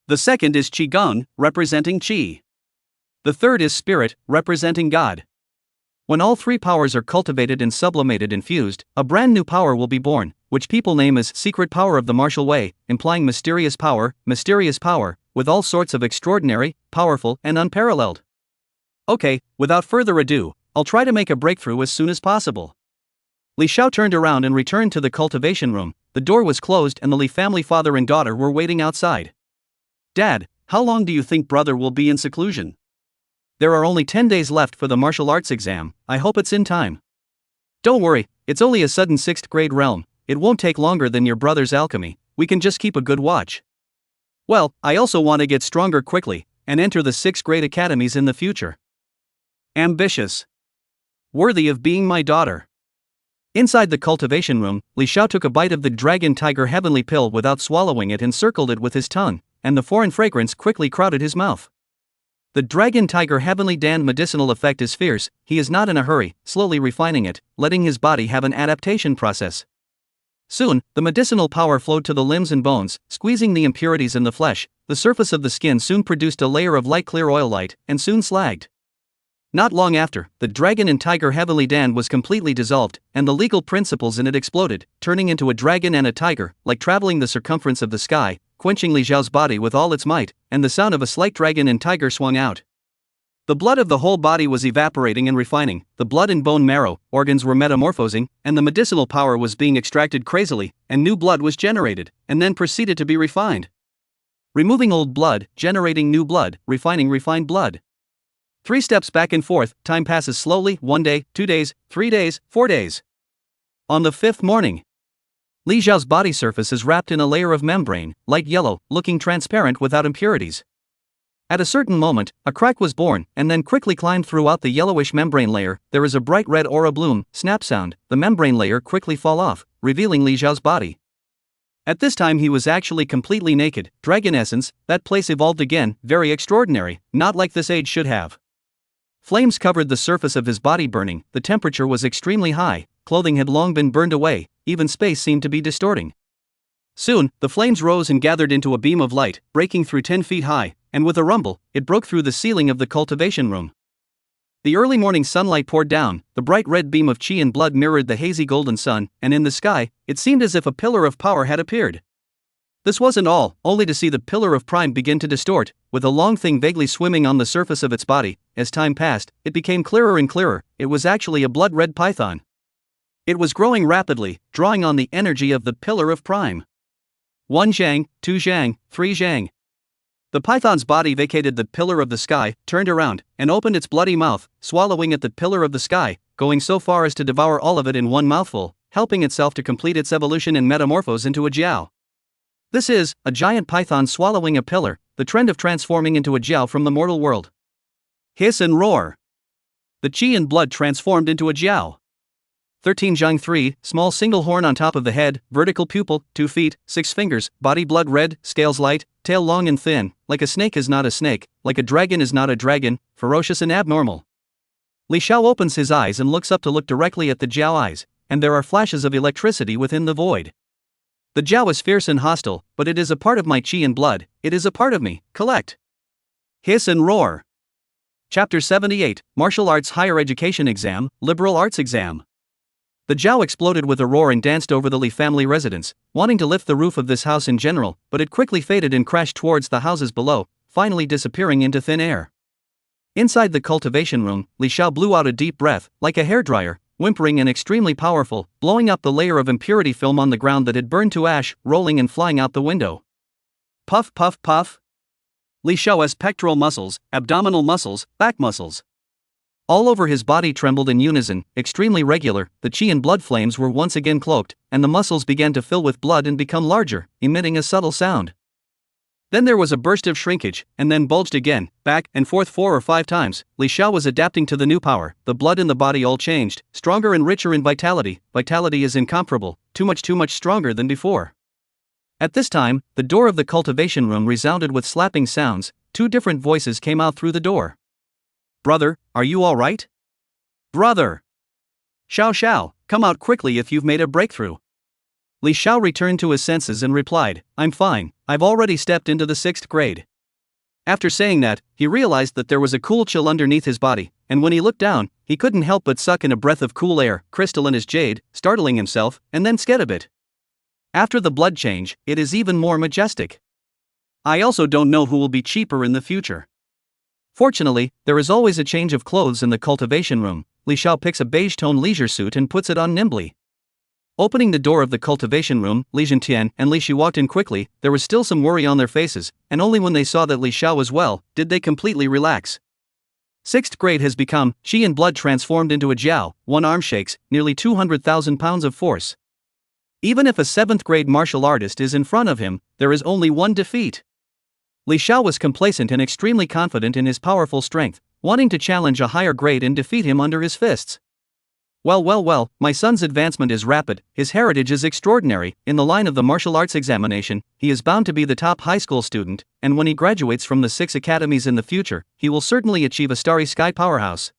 The second is qi gong, representing qi. The third is spirit, representing God. When all 3 powers are cultivated and sublimated and fused, a brand new power will be born, which people name as secret power of the martial way, implying mysterious power, with all sorts of extraordinary, powerful, and unparalleled. Okay, without further ado, I'll try to make a breakthrough as soon as possible. Li Xiao turned around and returned to the cultivation room. The door was closed and the Li family father and daughter were waiting outside. Dad, how long do you think brother will be in seclusion? There are only 10 days left for the martial arts exam. I hope it's in time. Don't worry, it's only a sudden 6th grade realm. It won't take longer than your brother's alchemy. We can just keep a good watch. Well, I also want to get stronger quickly and enter the 6th grade academies in the future. Ambitious. Worthy of being my daughter. Inside the cultivation room, Li Xiao took a bite of the dragon tiger heavenly pill without swallowing it and circled it with his tongue, and the foreign fragrance quickly crowded his mouth. The dragon tiger heavenly Dan medicinal effect is fierce. He is not in a hurry, slowly refining it, letting his body have an adaptation process. Soon, the medicinal power flowed to the limbs and bones, squeezing the impurities in the flesh. The surface of the skin soon produced a layer of light clear oil light, and soon slagged. Not long after, the dragon and tiger heavenly Dan was completely dissolved, and the legal principles in it exploded, turning into a dragon and a tiger, like traveling the circumference of the sky, quenching Li Xiao's body with all its might, and the sound of a slight dragon and tiger swung out. The blood of the whole body was evaporating and refining, the blood and bone marrow, organs were metamorphosing, and the medicinal power was being extracted crazily, and new blood was generated, and then proceeded to be refined. Removing old blood, generating new blood, refining refined blood. 3 steps back and forth, time passes slowly, 1 day, 2 days, 3 days, 4 days. On the 5th morning, Li Xiao's body surface is wrapped in a layer of membrane, light yellow, looking transparent without impurities. At a certain moment, a crack was born, and then quickly climbed throughout the yellowish membrane layer. There is a bright red aura bloom, snap sound, the membrane layer quickly fall off, revealing Li Xiao's body. At this time he was actually completely naked, dragon essence, that place evolved again, very extraordinary, not like this age should have. Flames covered the surface of his body burning, the temperature was extremely high, clothing had long been burned away, even space seemed to be distorting. Soon, the flames rose and gathered into a beam of light, breaking through 10 feet high, and with a rumble, it broke through the ceiling of the cultivation room. The early morning sunlight poured down, the bright red beam of chi and blood mirrored the hazy golden sun, and in the sky, it seemed as if a pillar of power had appeared. This wasn't all, only to see the pillar of prime begin to distort, with a long thing vaguely swimming on the surface of its body. As time passed, it became clearer and clearer. It was actually a blood-red python. It was growing rapidly, drawing on the energy of the pillar of prime. 1 zhang, 2 zhang, 3 zhang. The python's body vacated the pillar of the sky, turned around, and opened its bloody mouth, swallowing at the pillar of the sky, going so far as to devour all of it in one mouthful, helping itself to complete its evolution and metamorphose into a Xiao. This is, a giant python swallowing a pillar, the trend of transforming into a Xiao from the mortal world. Hiss and roar. The chi and blood transformed into a Xiao. 13 zhang 3, small single horn on top of the head, vertical pupil, 2 feet, 6 fingers, body blood red, scales light, tail long and thin, like a snake is not a snake, like a dragon is not a dragon, ferocious and abnormal. Li Xiao opens his eyes and looks up to look directly at the Xiao eyes, and there are flashes of electricity within the void. The Xiao is fierce and hostile, but it is a part of my chi and blood, it is a part of me, collect. Hiss and roar. Chapter 78, Martial Arts Higher Education Exam, Liberal Arts Exam. The Xiao exploded with a roar and danced over the Li family residence, wanting to lift the roof of this house in general, but it quickly faded and crashed towards the houses below, finally disappearing into thin air. Inside the cultivation room, Li Xiao blew out a deep breath, like a hairdryer, whimpering and extremely powerful, blowing up the layer of impurity film on the ground that had burned to ash, rolling and flying out the window. Puff puff puff. Li Xiao's pectoral muscles, abdominal muscles, back muscles. All over his body trembled in unison, extremely regular. The chi and blood flames were once again cloaked, and the muscles began to fill with blood and become larger, emitting a subtle sound. Then there was a burst of shrinkage, and then bulged again, back and forth 4 or 5 times. Li Xiao was adapting to the new power. The blood in the body all changed, stronger and richer in vitality. Vitality is incomparable, too much stronger than before. At this time, the door of the cultivation room resounded with slapping sounds. 2 different voices came out through the door. Brother, are you all right? Brother! Xiao, come out quickly if you've made a breakthrough. Li Xiao returned to his senses and replied, I'm fine, I've already stepped into the 6th grade. After saying that, he realized that there was a cool chill underneath his body, and when he looked down, he couldn't help but suck in a breath of cool air, crystalline as jade, startling himself, and then scared a bit. After the blood change, it is even more majestic. I also don't know who will be cheaper in the future. Fortunately, there is always a change of clothes in the cultivation room. Li Xiao picks a beige-tone leisure suit and puts it on nimbly. Opening the door of the cultivation room, Li Zhentian and Li Shi walked in quickly. There was still some worry on their faces, and only when they saw that Li Xiao was well, did they completely relax. 6th grade has become, chi and blood transformed into a Xiao, 1 arm shakes, nearly 200,000 pounds of force. Even if a 7th grade martial artist is in front of him, there is only 1 defeat. Li Xiao was complacent and extremely confident in his powerful strength, wanting to challenge a higher grade and defeat him under his fists. Well, my son's advancement is rapid, his heritage is extraordinary. In the line of the martial arts examination, he is bound to be the top high school student, and when he graduates from the 6 academies in the future, he will certainly achieve a starry sky powerhouse.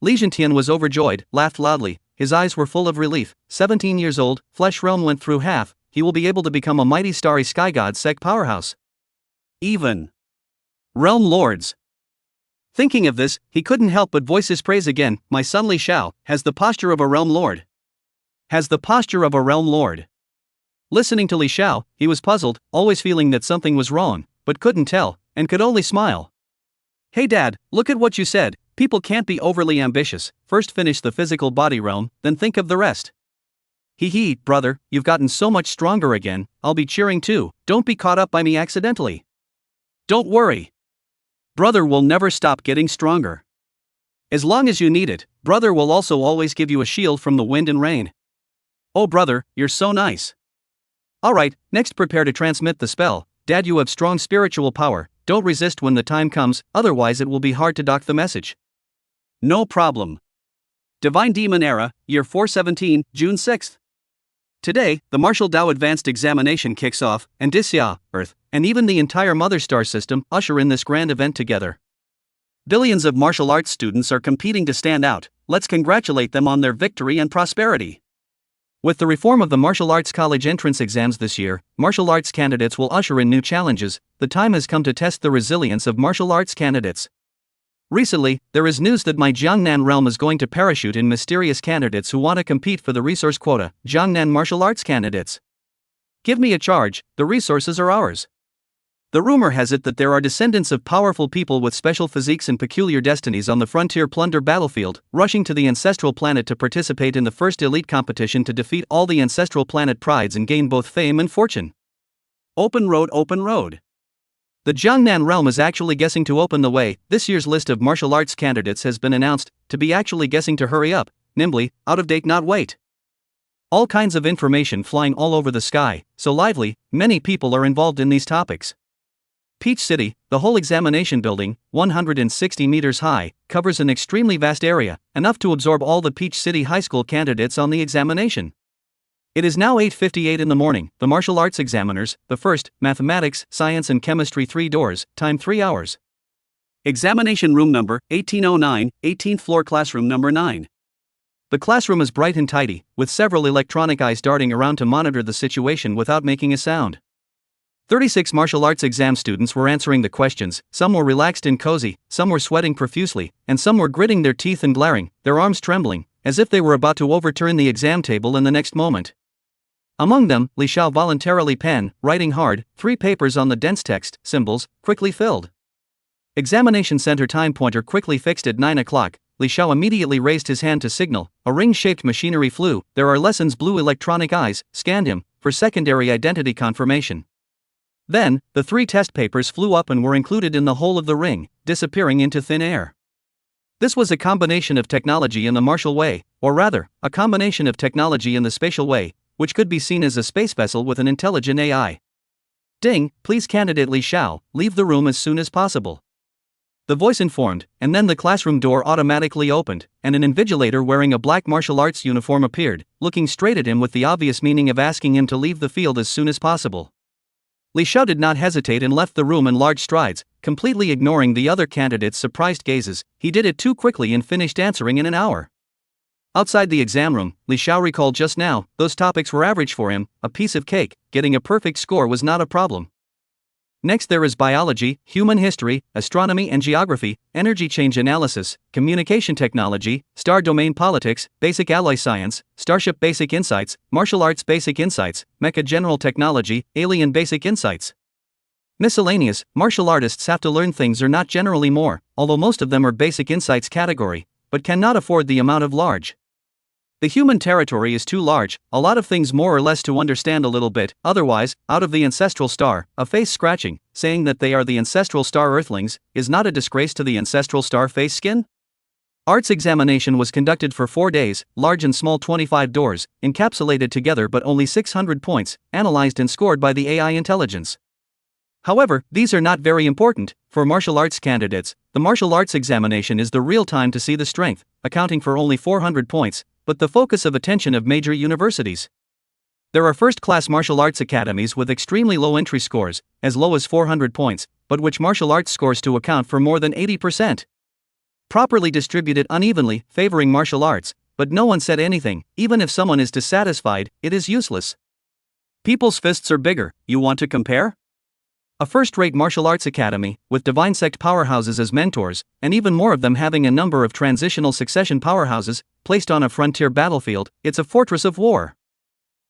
Li Zhentian was overjoyed, laughed loudly, his eyes were full of relief. 17 years old, flesh realm went through half, he will be able to become a mighty starry sky god sect powerhouse. Even realm lords. Thinking of this, he couldn't help but voice his praise again. My son Li Xiao has the posture of a realm lord. Has the posture of a realm lord. Listening to Li Xiao, he was puzzled, always feeling that something was wrong, but couldn't tell, and could only smile. Hey dad, look at what you said. People can't be overly ambitious. First finish the physical body realm, then think of the rest. Hee, brother, you've gotten so much stronger again. I'll be cheering too. Don't be caught up by me accidentally. Don't worry. Brother will never stop getting stronger. As long as you need it, brother will also always give you a shield from the wind and rain. Oh brother, you're so nice. Alright, next prepare to transmit the spell. Dad, you have strong spiritual power, don't resist when the time comes, otherwise it will be hard to dock the message. No problem. Divine Demon Era, Year 417, June 6th. Today, the Martial Dao Advanced Examination kicks off, and Xia, Earth, and even the entire Mother Star system usher in this grand event together. Billions of martial arts students are competing to stand out. Let's congratulate them on their victory and prosperity. With the reform of the martial arts college entrance exams this year, martial arts candidates will usher in new challenges. The time has come to test the resilience of martial arts candidates. Recently, there is news that my Jiangnan realm is going to parachute in mysterious candidates who want to compete for the resource quota. Jiangnan martial arts candidates. Give me a charge, the resources are ours. The rumor has it that there are descendants of powerful people with special physiques and peculiar destinies on the frontier plunder battlefield, rushing to the ancestral planet to participate in the first elite competition to defeat all the ancestral planet prides and gain both fame and fortune. Open road, open road. The Jiangnan realm is actually guessing to open the way. This year's list of martial arts candidates has been announced, to be actually guessing to hurry up, nimbly, out of date, not wait. All kinds of information flying all over the sky, so lively, many people are involved in these topics. Peach City, the whole examination building, 160 meters high, covers an extremely vast area, enough to absorb all the Peach City high school candidates on the examination. It is now 8:58 in the morning. The martial arts examiners, the first, mathematics, science and chemistry 3 doors, time 3 hours. Examination room number, 1809, 18th floor classroom number 9. The classroom is bright and tidy, with several electronic eyes darting around to monitor the situation without making a sound. 36 martial arts exam students were answering the questions. Some were relaxed and cozy, some were sweating profusely, and some were gritting their teeth and glaring, their arms trembling, as if they were about to overturn the exam table in the next moment. Among them, Xiao voluntarily pen, writing hard, 3 papers on the dense text, symbols, quickly filled. Examination center time pointer quickly fixed at 9 o'clock. Xiao immediately raised his hand to signal. A ring-shaped machinery flew. There are lessons. Blue electronic eyes scanned him for secondary identity confirmation. Then, the 3 test papers flew up and were included in the hole of the ring, disappearing into thin air. This was a combination of technology in the martial way, or rather, a combination of technology in the spatial way, which could be seen as a space vessel with an intelligent AI. Ding, please candidate Xiao, leave the room as soon as possible. The voice informed, and then the classroom door automatically opened, and an invigilator wearing a black martial arts uniform appeared, looking straight at him with the obvious meaning of asking him to leave the field as soon as possible. Xiao did not hesitate and left the room in large strides, completely ignoring the other candidates' surprised gazes. He did it too quickly and finished answering in an hour. Outside the exam room, Xiao recalled just now, those topics were average for him, a piece of cake. Getting a perfect score was not a problem. Next there is biology, human history, astronomy and geography, energy change analysis, communication technology, star domain politics, basic alloy science, starship basic insights, martial arts basic insights, mecha general technology, alien basic insights. Miscellaneous, martial artists have to learn things are not generally more, although most of them are basic insights category, but cannot afford the amount of large. The human territory is too large, a lot of things more or less to understand a little bit. Otherwise, out of the ancestral star, a face scratching, saying that they are the ancestral star earthlings, is not a disgrace to the ancestral star face skin? Arts examination was conducted for 4 days, large and small 25 doors, encapsulated together but only 600 points, analyzed and scored by the AI intelligence. However, these are not very important. For martial arts candidates, the martial arts examination is the real time to see the strength, accounting for only 400 points, but the focus of attention of major universities. There are first-class martial arts academies with extremely low entry scores, as low as 400 points, but which martial arts scores to account for more than 80%. Properly distributed unevenly, favoring martial arts, but no one said anything. Even if someone is dissatisfied, it is useless. People's fists are bigger. You want to compare? A first-rate martial arts academy, with divine sect powerhouses as mentors, and even more of them having a number of transitional succession powerhouses, placed on a frontier battlefield. It's a fortress of war.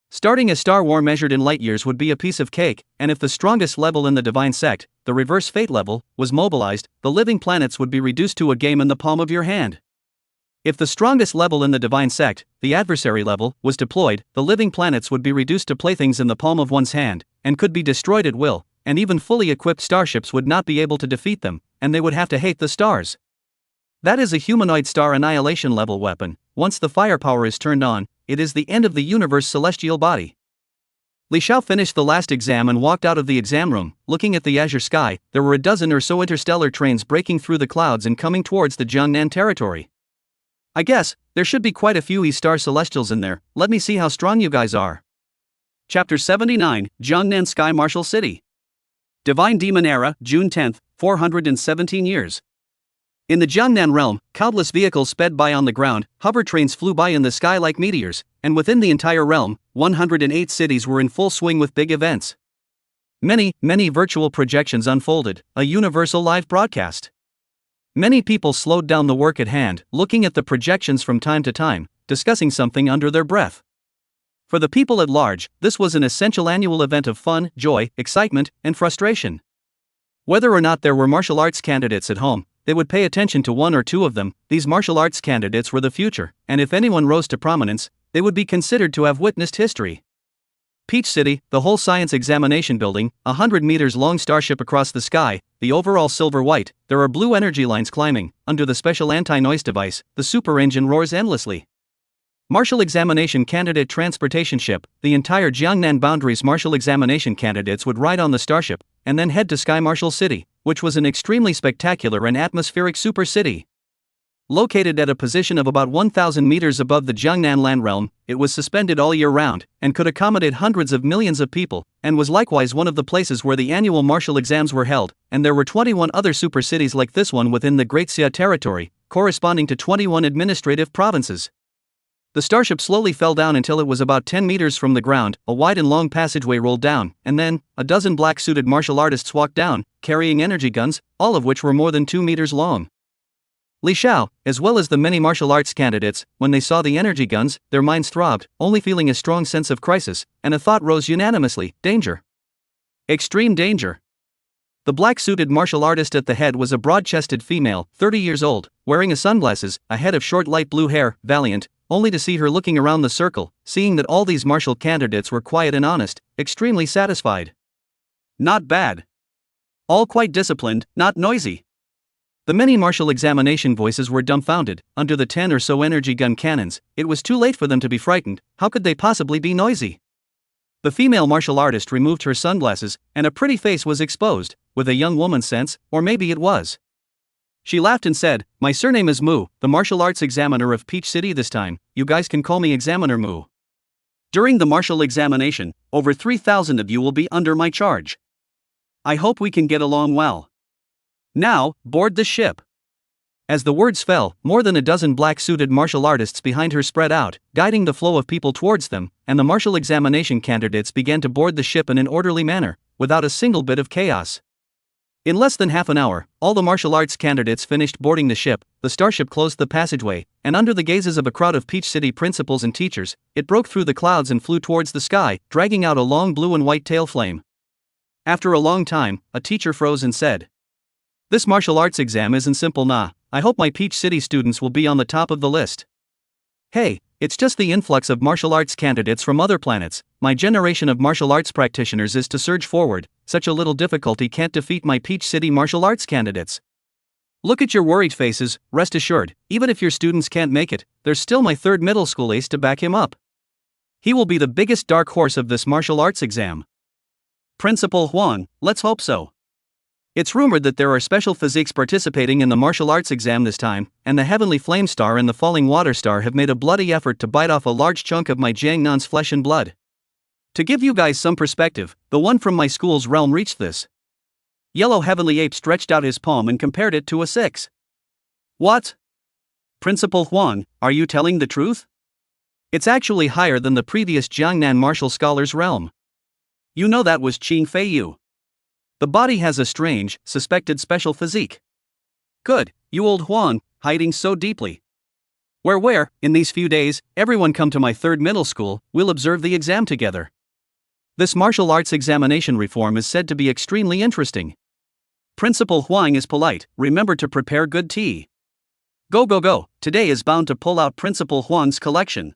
Starting a star war measured in light years would be a piece of cake, and if the strongest level in the divine sect, the reverse fate level, was mobilized, the living planets would be reduced to a game in the palm of your hand. If the strongest level in the divine sect, the adversary level, was deployed, the living planets would be reduced to playthings in the palm of one's hand, and could be destroyed at will. And even fully equipped starships would not be able to defeat them, and they would have to hate the stars. That is a humanoid star annihilation level weapon. Once the firepower is turned on, it is the end of the universe celestial body. Xiao finished the last exam and walked out of the exam room, looking at the azure sky. There were a dozen or so interstellar trains breaking through the clouds and coming towards the Jiangnan territory. I guess, there should be quite a few E-star celestials in there. Let me see how strong you guys are. Chapter 79, Jiangnan Sky Martial City. Divine Demon Era, June 10, 417 years. In the Jiangnan realm, countless vehicles sped by on the ground, hover trains flew by in the sky like meteors, and within the entire realm, 108 cities were in full swing with big events. Many virtual projections unfolded, a universal live broadcast. Many people slowed down the work at hand, looking at the projections from time to time, discussing something under their breath. For the people at large, this was an essential annual event of fun, joy, excitement, and frustration. Whether or not there were martial arts candidates at home, they would pay attention to one or two of them. These martial arts candidates were the future, and if anyone rose to prominence, they would be considered to have witnessed history. Peach City, the whole science examination building, 100 meters long starship across the sky, the overall silver-white, there are blue energy lines climbing, under the special anti-noise device, the super engine roars endlessly. Martial examination candidate transportation ship, the entire Jiangnan boundaries martial examination candidates would ride on the starship, and then head to Sky Martial City, which was an extremely spectacular and atmospheric super city. Located at a position of about 1,000 meters above the Jiangnan land realm, it was suspended all year round, and could accommodate hundreds of millions of people, and was likewise one of the places where the annual martial exams were held, and there were 21 other super cities like this one within the Great Xia territory, corresponding to 21 administrative provinces. The starship slowly fell down until it was about 10 meters from the ground, a wide and long passageway rolled down, and then, a dozen black-suited martial artists walked down, carrying energy guns, all of which were more than 2 meters long. Xiao, as well as the many martial arts candidates, when they saw the energy guns, their minds throbbed, only feeling a strong sense of crisis, and a thought rose unanimously: danger. Extreme danger. The black-suited martial artist at the head was a broad-chested female, 30 years old, wearing sunglasses, a head of short light blue hair, valiant, only to see her looking around the circle, seeing that all these martial candidates were quiet and honest, extremely satisfied. Not bad. All quite disciplined, not noisy. The many martial examination voices were dumbfounded. Under the 10 or so energy gun cannons, it was too late for them to be frightened. How could they possibly be noisy? The female martial artist removed her sunglasses, and a pretty face was exposed, with a young woman's sense, or maybe it was. She laughed and said, "My surname is Mu, the martial arts examiner of Peach City this time. You guys can call me Examiner Mu. During the martial examination, over 3,000 of you will be under my charge. I hope we can get along well. Now, board the ship." As the words fell, more than a dozen black-suited martial artists behind her spread out, guiding the flow of people towards them, and the martial examination candidates began to board the ship in an orderly manner, without a single bit of chaos. In less than half an hour, all the martial arts candidates finished boarding the ship, the starship closed the passageway, and under the gazes of a crowd of Peach City principals and teachers, it broke through the clouds and flew towards the sky, dragging out a long blue and white tail flame. After a long time, a teacher froze and said, "This martial arts exam isn't simple, nah. I hope my Peach City students will be on the top of the list." Hey, it's just the influx of martial arts candidates from other planets. My generation of martial arts practitioners is to surge forward. Such a little difficulty can't defeat my Peach City martial arts candidates. Look at your worried faces. Rest assured, even if your students can't make it, there's still my third middle school ace to back him up. He will be the biggest dark horse of this martial arts exam. Principal Wang, let's hope so. It's rumored that there are special physiques participating in the martial arts exam this time, and the Heavenly Flame Star and the Falling Water Star have made a bloody effort to bite off a large chunk of my Jiangnan's flesh and blood. To give you guys some perspective, the one from my school's realm reached this. Yellow Heavenly Ape stretched out his palm and compared it to a 6. What? Principal Wang, are you telling the truth? It's actually higher than the previous Jiangnan martial scholar's realm. You know that was Qing Fei Yu. The body has a strange, suspected special physique. Good, you old Huang, hiding so deeply. Where, in these few days, everyone come to my third middle school, we'll observe the exam together. This martial arts examination reform is said to be extremely interesting. Principal Huang is polite, remember to prepare good tea. Go, today is bound to pull out Principal Huang's collection.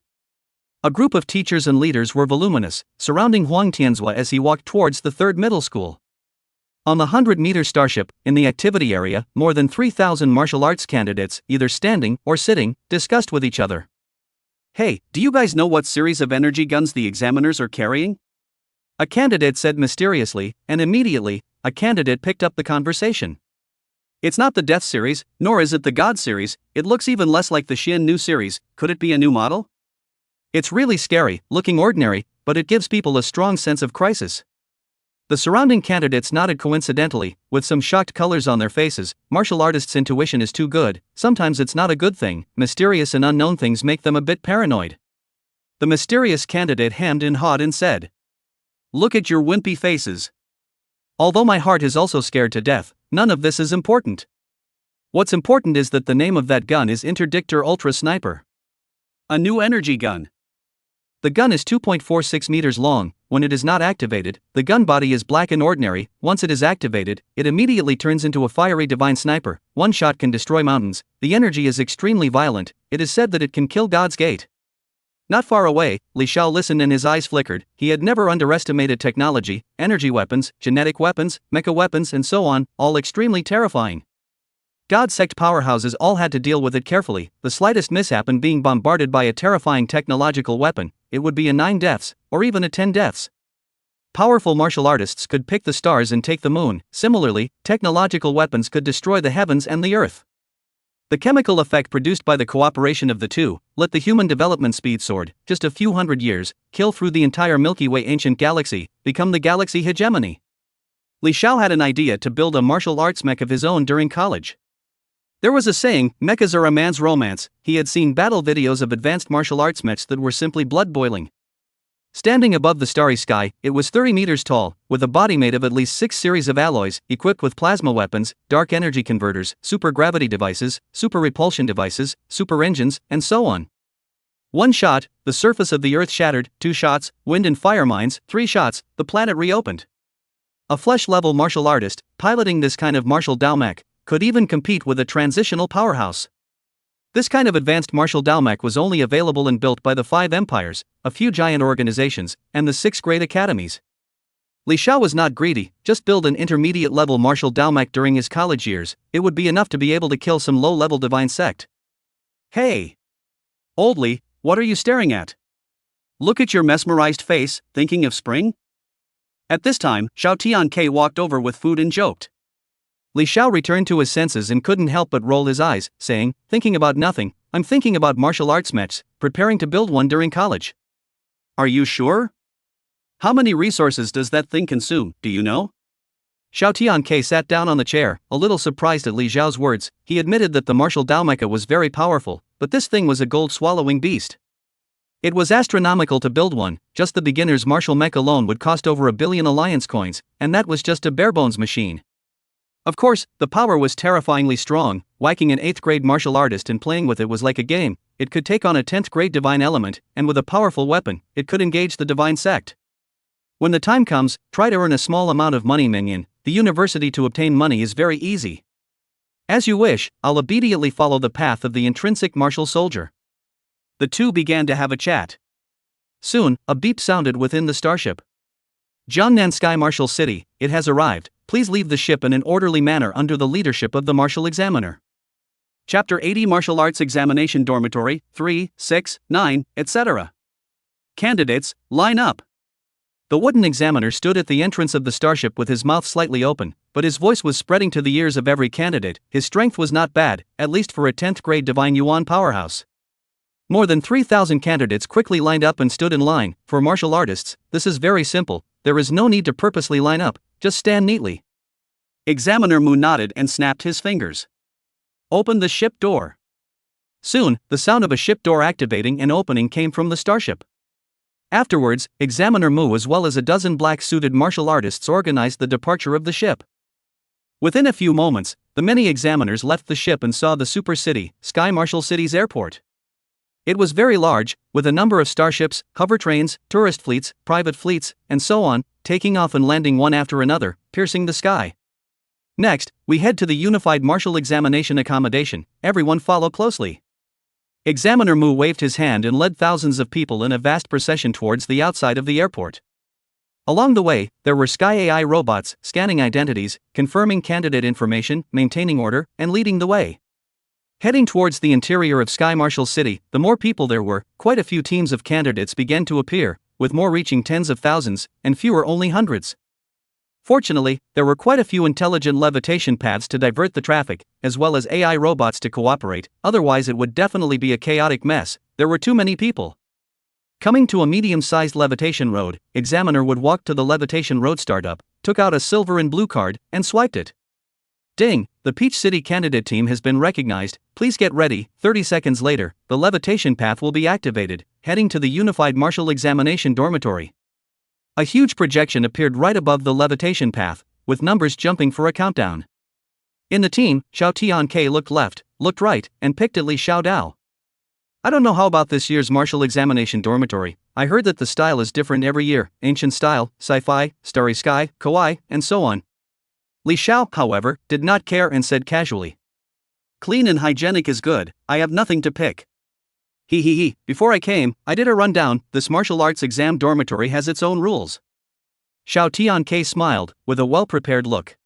A group of teachers and leaders were voluminous, surrounding Huang Tianzhua as he walked towards the third middle school. On the 100-meter starship, in the activity area, more than 3,000 martial arts candidates, either standing or sitting, discussed with each other. Hey, do you guys know what series of energy guns the examiners are carrying? A candidate said mysteriously, and immediately, a candidate picked up the conversation. It's not the Death series, nor is it the God series, it looks even less like the Xian New series. Could it be a new model? It's really scary, looking ordinary, but it gives people a strong sense of crisis. The surrounding candidates nodded coincidentally, with some shocked colors on their faces. Martial artists' intuition is too good, sometimes it's not a good thing, mysterious and unknown things make them a bit paranoid. The mysterious candidate hemmed and hawed and said, "Look at your wimpy faces. Although my heart is also scared to death, none of this is important. What's important is that the name of that gun is Interdictor Ultra Sniper. A new energy gun. The gun is 2.46 meters long. When it is not activated, the gun body is black and ordinary. Once it is activated, it immediately turns into a fiery divine sniper. One shot can destroy mountains. The energy is extremely violent. It is said that it can kill God's Gate." Not far away, Xiao listened and his eyes flickered. He had never underestimated technology, energy weapons, genetic weapons, mecha weapons and so on, all extremely terrifying. God sect powerhouses all had to deal with it carefully. The slightest mishap in being bombarded by a terrifying technological weapon, it would be a 9 deaths, or even a 10 deaths. Powerful martial artists could pick the stars and take the moon. Similarly, technological weapons could destroy the heavens and the earth. The chemical effect produced by the cooperation of the two, let the human development speed soared, just a few hundred years, kill through the entire Milky Way ancient galaxy, become the galaxy hegemony. Xiao had an idea to build a martial arts mech of his own during college. There was a saying, mechas are a man's romance. He had seen battle videos of advanced martial arts mechs that were simply blood-boiling. Standing above the starry sky, it was 30 meters tall, with a body made of at least 6 series of alloys, equipped with plasma weapons, dark energy converters, super gravity devices, super repulsion devices, super engines, and so on. 1 shot, the surface of the earth shattered. 2 shots, wind and fire mines. 3 shots, the planet reopened. A flesh-level martial artist, piloting this kind of martial Dao mech, could even compete with a transitional powerhouse. This kind of advanced martial Dao mech was only available and built by the 5 empires, a few giant organizations, and the 6 great academies. Xiao was not greedy, just build an intermediate-level martial Dao mech during his college years. It would be enough to be able to kill some low-level divine sect. "Hey! Old Li, what are you staring at? Look at your mesmerized face, thinking of spring?" At this time, Xiao Tianke walked over with food and joked. Xiao returned to his senses and couldn't help but roll his eyes, saying, "Thinking about nothing, I'm thinking about martial arts mechs, preparing to build one during college." "Are you sure? How many resources does that thing consume, do you know?" Xiao Tianke sat down on the chair, a little surprised at Li Xiao's words. He admitted that the martial Dao mecha was very powerful, but this thing was a gold-swallowing beast. It was astronomical to build one. Just the beginner's martial mech alone would cost over 1 billion alliance coins, and that was just a barebones machine. Of course, the power was terrifyingly strong. Whacking an 8th grade martial artist and playing with it was like a game. It could take on a 10th grade divine element, and with a powerful weapon, it could engage the divine sect. When the time comes, try to earn a small amount of money, minion. The university to obtain money is very easy. As you wish, I'll obediently follow the path of the intrinsic martial soldier. The two began to have a chat. Soon, a beep sounded within the starship. Jiangnan Sky Martial City, it has arrived. Please leave the ship in an orderly manner under the leadership of the Martial Examiner. Chapter 80 Martial Arts Examination Dormitory, 3, 6, 9, etc. Candidates, line up. The wooden examiner stood at the entrance of the starship with his mouth slightly open, but his voice was spreading to the ears of every candidate. His strength was not bad, at least for a 10th grade Divine Yuan powerhouse. More than 3,000 candidates quickly lined up and stood in line. For martial artists, this is very simple. There is no need to purposely line up, just stand neatly. Examiner Mu nodded and snapped his fingers. Open the ship door. Soon, the sound of a ship door activating and opening came from the starship. Afterwards, Examiner Mu as well as a dozen black-suited martial artists organized the departure of the ship. Within a few moments, the many examiners left the ship and saw the super city, Sky Martial City's airport. It was very large, with a number of starships, hover trains, tourist fleets, private fleets, and so on, taking off and landing one after another, piercing the sky. Next, we head to the Unified Martial Examination Accommodation. Everyone follow closely. Examiner Mu waved his hand and led thousands of people in a vast procession towards the outside of the airport. Along the way, there were Sky AI robots, scanning identities, confirming candidate information, maintaining order, and leading the way. Heading towards the interior of Sky Martial City, the more people there were, quite a few teams of candidates began to appear, with more reaching tens of thousands, and fewer only hundreds. Fortunately, there were quite a few intelligent levitation paths to divert the traffic, as well as AI robots to cooperate, otherwise it would definitely be a chaotic mess. There were too many people. Coming to a medium-sized levitation road, Examiner would walk to the levitation road startup, took out a silver and blue card, and swiped it. Ding, the Peach City candidate team has been recognized, please get ready. 30 seconds later, the levitation path will be activated, heading to the Unified Martial Examination Dormitory. A huge projection appeared right above the levitation path, with numbers jumping for a countdown. In the team, Xiao Tian looked left, looked right, and picked at Li Xiao. I don't know how about this year's Martial Examination Dormitory. I heard that the style is different every year, ancient style, sci-fi, starry sky, kawaii, and so on. Li Xiao, however, did not care and said casually, "Clean and hygienic is good, I have nothing to pick." Before I came, I did a rundown. This martial arts exam dormitory has its own rules. Xiao Tian smiled, with a well-prepared look.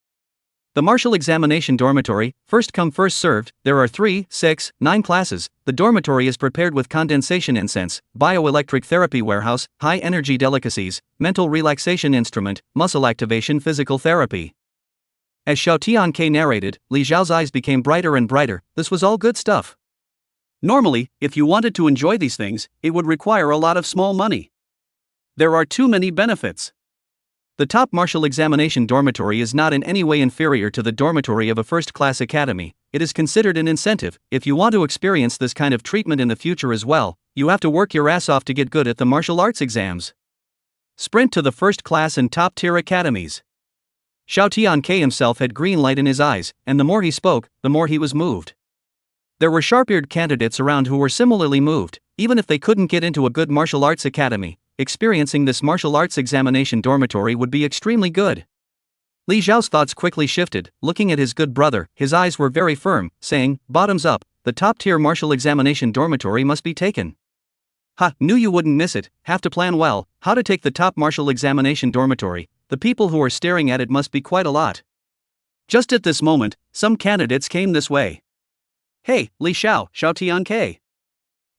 The Martial Examination Dormitory, first come first served, there are 3, 6, 9 classes. The dormitory is prepared with condensation incense, bioelectric therapy warehouse, high-energy delicacies, mental relaxation instrument, muscle activation physical therapy. As Xiao Tian narrated, Li Xiao's eyes became brighter and brighter. This was all good stuff. Normally, if you wanted to enjoy these things, it would require a lot of small money. There are too many benefits. The top martial examination dormitory is not in any way inferior to the dormitory of a first-class academy. It is considered an incentive. If you want to experience this kind of treatment in the future as well, you have to work your ass off to get good at the martial arts exams. Sprint to the first-class and top-tier academies. Xiao Tian himself had green light in his eyes, and the more he spoke, the more he was moved. There were sharp-eared candidates around who were similarly moved. Even if they couldn't get into a good martial arts academy, experiencing this martial arts examination dormitory would be extremely good. Li Xiao's thoughts quickly shifted. Looking at his good brother, his eyes were very firm, saying, "Bottoms up, the top-tier martial examination dormitory must be taken." Ha, knew you wouldn't miss it. Have to plan well, how to take the top martial examination dormitory. The people who are staring at it must be quite a lot. Just at this moment, some candidates came this way. "Hey, Li Xiao, Xiao Tian.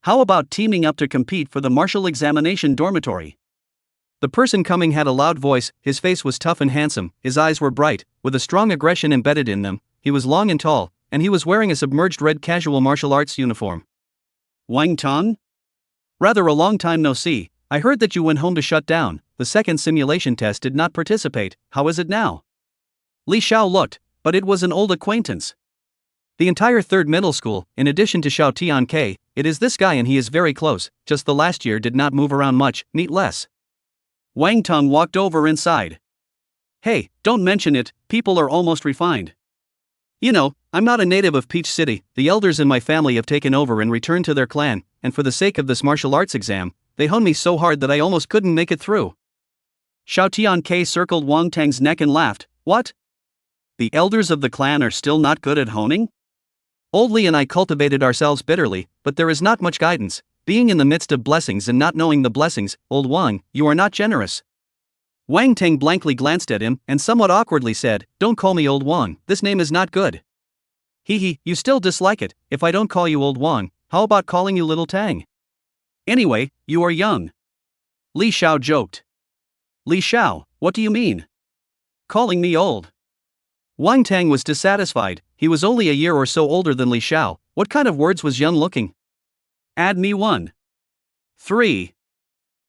How about teaming up to compete for the martial examination dormitory?" The person coming had a loud voice, his face was tough and handsome, his eyes were bright, with a strong aggression embedded in them, he was long and tall, and he was wearing a submerged red casual martial arts uniform. "Wang Tang? Rather a long time no see. I heard that you went home to shut down. The second simulation test did not participate. How is it now?" Li Xiao looked, but it was an old acquaintance. The entire third middle school, in addition to Xiao Tian, it is this guy and he is very close, just the last year did not move around much, neat less. Wang Tang walked over inside. "Hey, don't mention it, people are almost refined. You know, I'm not a native of Peach City, the elders in my family have taken over and returned to their clan, and for the sake of this martial arts exam, they honed me so hard that I almost couldn't make it through." Xiao Tian circled Wang Tang's neck and laughed. "What? The elders of the clan are still not good at honing? Old Li and I cultivated ourselves bitterly, but there is not much guidance, being in the midst of blessings and not knowing the blessings. Old Wang, you are not generous." Wang Tang blankly glanced at him and somewhat awkwardly said, "Don't call me Old Wang, this name is not good." You still dislike it. If I don't call you Old Wang, how about calling you Little Tang? Anyway, you are young." Li Xiao joked. "Li Xiao, what do you mean? Calling me old?" Wang Tang was dissatisfied. He was only a year or so older than Li Xiao. What kind of words was young looking? "Add me 1. 3.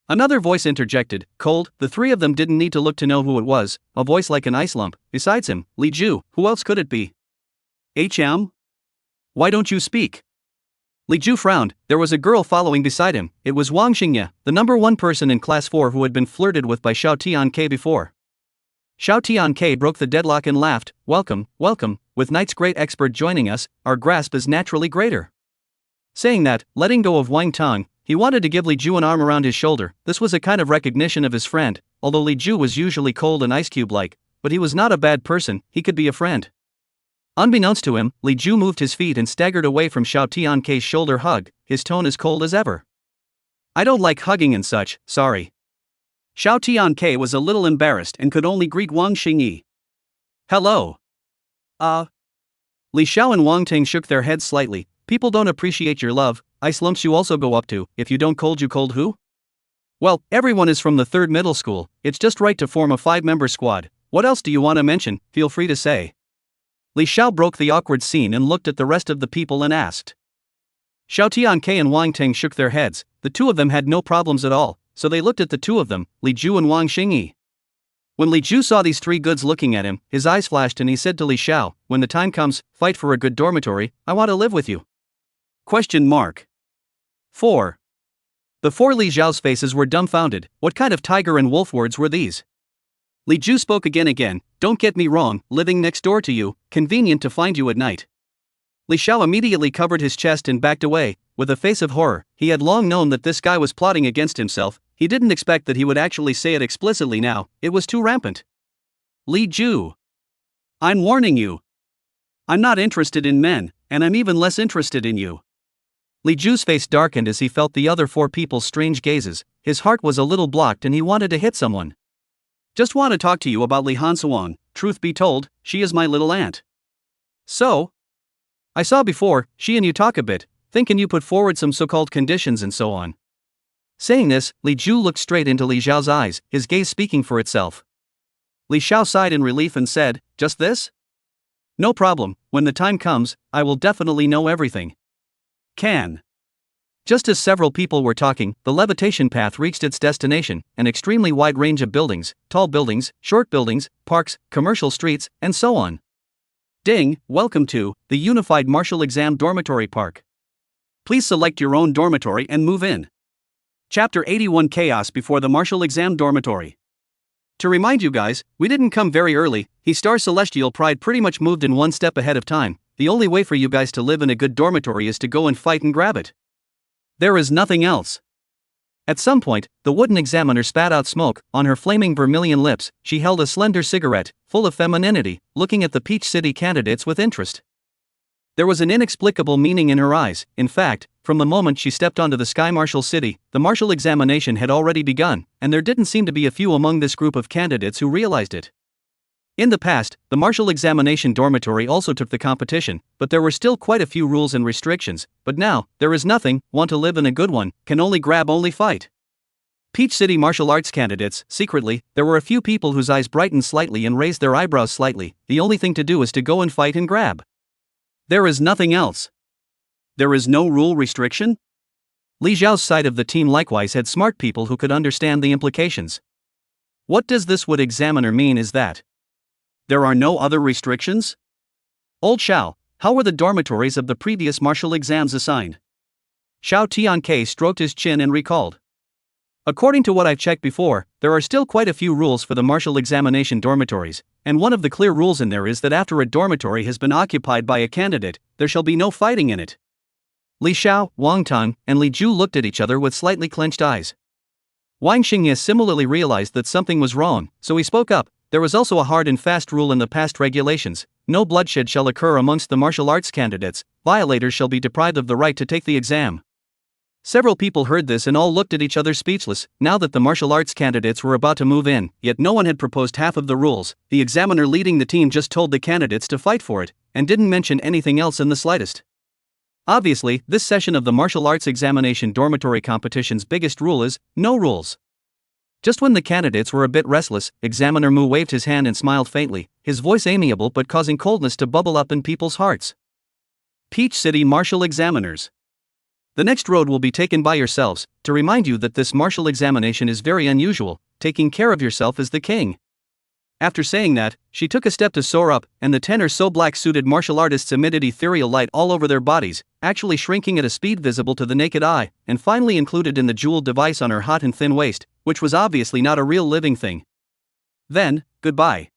Another voice interjected, cold. The three of them didn't need to look to know who it was, a voice like an ice lump. Besides him, Li Ju, who else could it be? Why don't you speak?" Li Ju frowned. There was a girl following beside him. It was Wang Xingye, the number 1 person in class 4 who had been flirted with by Xiao Tian before. Xiao Tian broke the deadlock and laughed. Welcome, welcome, with Knight's great expert joining us, our grasp is naturally greater." Saying that, letting go of Wang Tang, he wanted to give Li Ju an arm around his shoulder. This was a kind of recognition of his friend, although Li Ju was usually cold and ice cube-like, but he was not a bad person, he could be a friend. Unbeknownst to him, Li Ju moved his feet and staggered away from Xiao Tian's shoulder hug, his tone as cold as ever. "I don't like hugging and such, sorry." Xiao Tian was a little embarrassed and could only greet Wang Xingye. "Hello." Li Xiao and Wang Tang shook their heads slightly. "People don't appreciate your love. Ice lumps you also go up to. If you don't cold, you cold who?" "Well, everyone is from the third middle school. It's just right to form a 5-member squad. What else do you want to mention? Feel free to say." Li Xiao broke the awkward scene and looked at the rest of the people and asked. Xiao Tian and Wang Tang shook their heads. The two of them had no problems at all, so they looked at the two of them, Li Ju and Wang Xingye. When Li Ju saw these three goods looking at him, his eyes flashed and he said to Li Xiao, "When the time comes, fight for a good dormitory, I want to live with you." 4. The four Li Xiao's faces were dumbfounded. What kind of tiger and wolf words were these? Li Ju spoke again, "Don't get me wrong, living next door to you, convenient to find you at night." Li Xiao immediately covered his chest and backed away, with a face of horror. He had long known that this guy was plotting against himself. He didn't expect that he would actually say it explicitly now, it was too rampant. "Li Ju, I'm warning you. I'm not interested in men, and I'm even less interested in you." Li Ju's face darkened as he felt the other four people's strange gazes. His heart was a little blocked and he wanted to hit someone. "Just want to talk to you about Li Hansuang. Truth be told, she is my little aunt." "So? I saw before, she and you talk a bit, thinking you put forward some so-called conditions and so on." Saying this, Li Ju looked straight into Li Xiao's eyes, his gaze speaking for itself. Li Xiao sighed in relief and said, "Just this? No problem, when the time comes, I will definitely know everything." Can. Just as several people were talking, the levitation path reached its destination, an extremely wide range of buildings, tall buildings, short buildings, parks, commercial streets, and so on. Ding, welcome to the Unified Martial Exam Dormitory Park. Please select your own dormitory and move in. Chapter 81, Chaos Before the Martial Exam Dormitory. To remind you guys, we didn't come very early. Star Celestial Pride pretty much moved in one step ahead of time. The only way for you guys to live in a good dormitory is to go and fight and grab it. There is nothing else. At some point, the wooden examiner spat out smoke. On her flaming vermilion lips, she held a slender cigarette, full of femininity, looking at the Peach City candidates with interest. There was an inexplicable meaning in her eyes. In fact, from the moment she stepped onto the Sky Martial City, the martial examination had already begun, and there didn't seem to be a few among this group of candidates who realized it. In the past, the martial examination dormitory also took the competition, but there were still quite a few rules and restrictions. But now, there is nothing. Want to live in a good one, can only grab, only fight. Peach City martial arts candidates. Secretly, there were a few people whose eyes brightened slightly and raised their eyebrows slightly. The only thing to do is to go and fight and grab. There is nothing else. There is no rule restriction? Li Xiao's side of the team likewise had smart people who could understand the implications. What does this wood examiner mean is that there are no other restrictions? Old Xiao, how were the dormitories of the previous martial exams assigned? Xiao Tianke stroked his chin and recalled. According to what I've checked before, there are still quite a few rules for the martial examination dormitories, and one of the clear rules in there is that after a dormitory has been occupied by a candidate, there shall be no fighting in it. Li Xiao, Wang Tang, and Li Ju looked at each other with slightly clenched eyes. Wang Xingye similarly realized that something was wrong, so he spoke up. There was also a hard and fast rule in the past regulations. No bloodshed shall occur amongst the martial arts candidates. Violators shall be deprived of the right to take the exam. Several people heard this and all looked at each other speechless. Now that the martial arts candidates were about to move in, yet no one had proposed half of the rules. The examiner leading the team just told the candidates to fight for it, and didn't mention anything else in the slightest. Obviously, this session of the martial arts examination dormitory competition's biggest rule is no rules. Just when the candidates were a bit restless, Examiner Mu waved his hand and smiled faintly, his voice amiable but causing coldness to bubble up in people's hearts. Peach City Martial Examiners. The next road will be taken by yourselves. To remind you that this martial examination is very unusual, taking care of yourself is the king. After saying that, she took a step to soar up, and the 10 or so black-suited martial artists emitted ethereal light all over their bodies, actually shrinking at a speed visible to the naked eye, and finally included in the jeweled device on her hot and thin waist, which was obviously not a real living thing. Then, goodbye.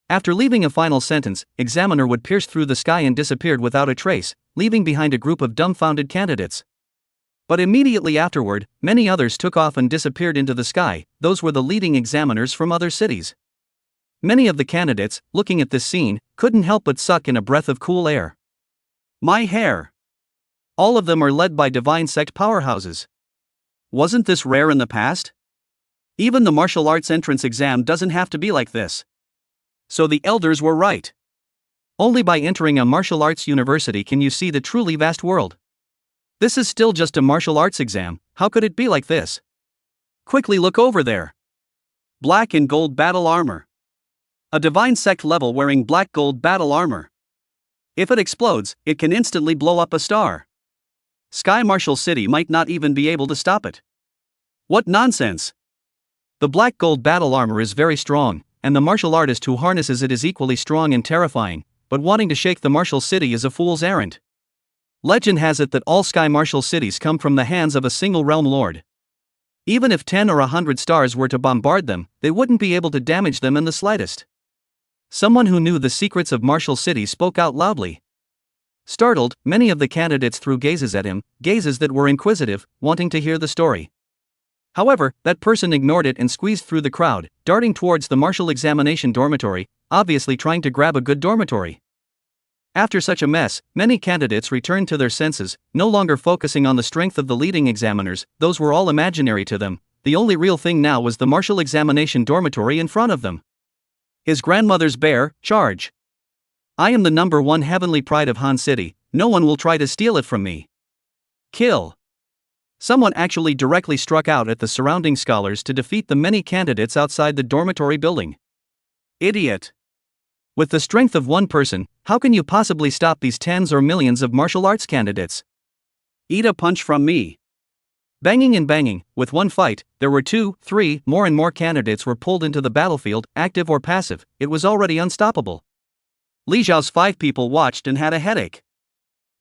After leaving a final sentence, Examiner would pierce through the sky and disappeared without a trace, leaving behind a group of dumbfounded candidates. But immediately afterward, many others took off and disappeared into the sky. Those were the leading examiners from other cities. Many of the candidates, looking at this scene, couldn't help but suck in a breath of cool air. My hair! All of them are led by divine sect powerhouses. Wasn't this rare in the past? Even the martial arts entrance exam doesn't have to be like this. So the elders were right. Only by entering a martial arts university can you see the truly vast world. This is still just a martial arts exam, how could it be like this? Quickly look over there. Black and gold battle armor. A divine sect level wearing black gold battle armor. If it explodes, it can instantly blow up a star. Sky Martial City might not even be able to stop it. What nonsense! The black gold battle armor is very strong, and the martial artist who harnesses it is equally strong and terrifying, but wanting to shake the martial city is a fool's errand. Legend has it that all sky martial cities come from the hands of a single realm lord. Even if 10 or 100 stars were to bombard them, they wouldn't be able to damage them in the slightest. Someone who knew the secrets of martial cities spoke out loudly. Startled, many of the candidates threw gazes at him, gazes that were inquisitive, wanting to hear the story. However, that person ignored it and squeezed through the crowd, darting towards the martial examination dormitory, obviously trying to grab a good dormitory. After such a mess, many candidates returned to their senses, no longer focusing on the strength of the leading examiners. Those were all imaginary to them. The only real thing now was the martial examination dormitory in front of them. His grandmother's bear, charge. I am the #1 heavenly pride of Han City, no one will try to steal it from me. Kill. Someone actually directly struck out at the surrounding scholars to defeat the many candidates outside the dormitory building. Idiot. With the strength of one person, how can you possibly stop these tens or millions of martial arts candidates? Eat a punch from me. Banging and banging, with one fight, there were 2, 3, more and more candidates were pulled into the battlefield, active or passive. It was already unstoppable. Li Xiao's 5 people watched and had a headache.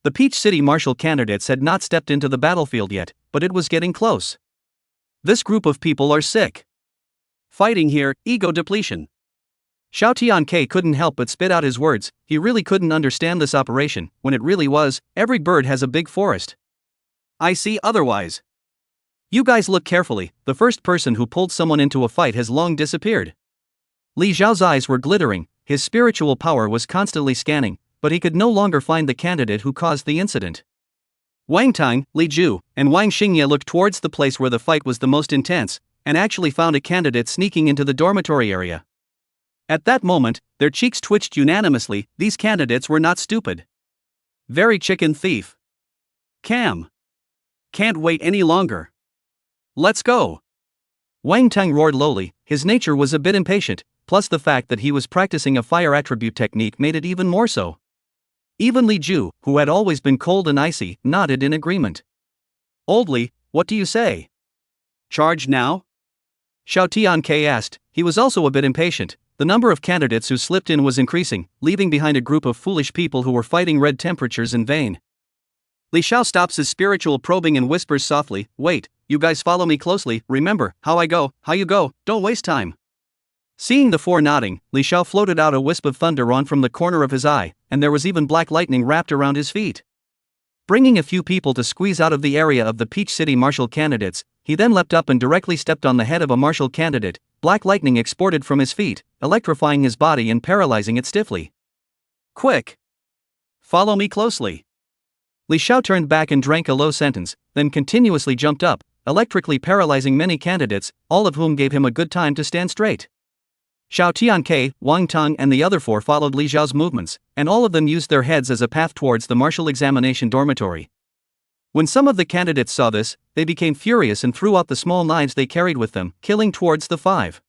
The Peach City martial candidates had not stepped into the battlefield yet, but it was getting close. This group of people are sick. Fighting here, ego depletion. Xiao Tianke couldn't help but spit out his words. He really couldn't understand this operation, when it really was, every bird has a big forest. I see otherwise. You guys look carefully, the first person who pulled someone into a fight has long disappeared. Li Xiao's eyes were glittering, his spiritual power was constantly scanning, but he could no longer find the candidate who caused the incident. Wang Tang, Li Ju, and Wang Xingye looked towards the place where the fight was the most intense, and actually found a candidate sneaking into the dormitory area. At that moment, their cheeks twitched unanimously. These candidates were not stupid. Very chicken thief. Cam. Can't wait any longer. Let's go. Wang Tang roared lowly, his nature was a bit impatient, plus the fact that he was practicing a fire attribute technique made it even more so. Even Li Ju, who had always been cold and icy, nodded in agreement. Old Li, what do you say? Charge now? Xiao Tianke asked. He was also a bit impatient. The number of candidates who slipped in was increasing, leaving behind a group of foolish people who were fighting red temperatures in vain. Li Xiao stops his spiritual probing and whispers softly, wait, you guys follow me closely, remember, how I go, how you go, don't waste time. Seeing the 4 nodding, Li Xiao floated out a wisp of thunder on from the corner of his eye, and there was even black lightning wrapped around his feet. Bringing a few people to squeeze out of the area of the Peach City martial candidates, he then leapt up and directly stepped on the head of a martial candidate. Black lightning exported from his feet, electrifying his body and paralyzing it stiffly. Quick! Follow me closely. Li Xiao turned back and drank a low sentence, then continuously jumped up, electrically paralyzing many candidates, all of whom gave him a good time to stand straight. Xiao Tianke, Wang Tang and the other 4 followed Li Xiao's movements, and all of them used their heads as a path towards the martial examination dormitory. When some of the candidates saw this, they became furious and threw out the small knives they carried with them, killing towards the 5.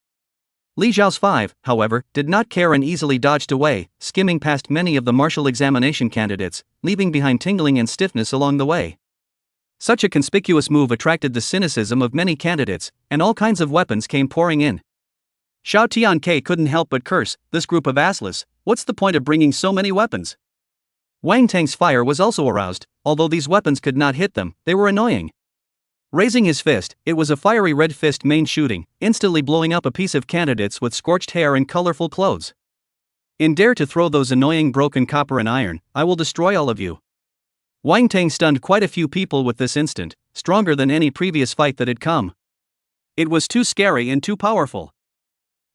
Li Xiao's 5, however, did not care and easily dodged away, skimming past many of the martial examination candidates, leaving behind tingling and stiffness along the way. Such a conspicuous move attracted the cynicism of many candidates, and all kinds of weapons came pouring in. Xiao Tianke couldn't help but curse, this group of assless, what's the point of bringing so many weapons? Wang Tang's fire was also aroused, although these weapons could not hit them, they were annoying. Raising his fist, it was a fiery red fist main shooting, instantly blowing up a piece of candidates with scorched hair and colorful clothes. In dare to throw those annoying broken copper and iron, I will destroy all of you. Wang Tang stunned quite a few people with this instant, stronger than any previous fight that had come. It was too scary and too powerful.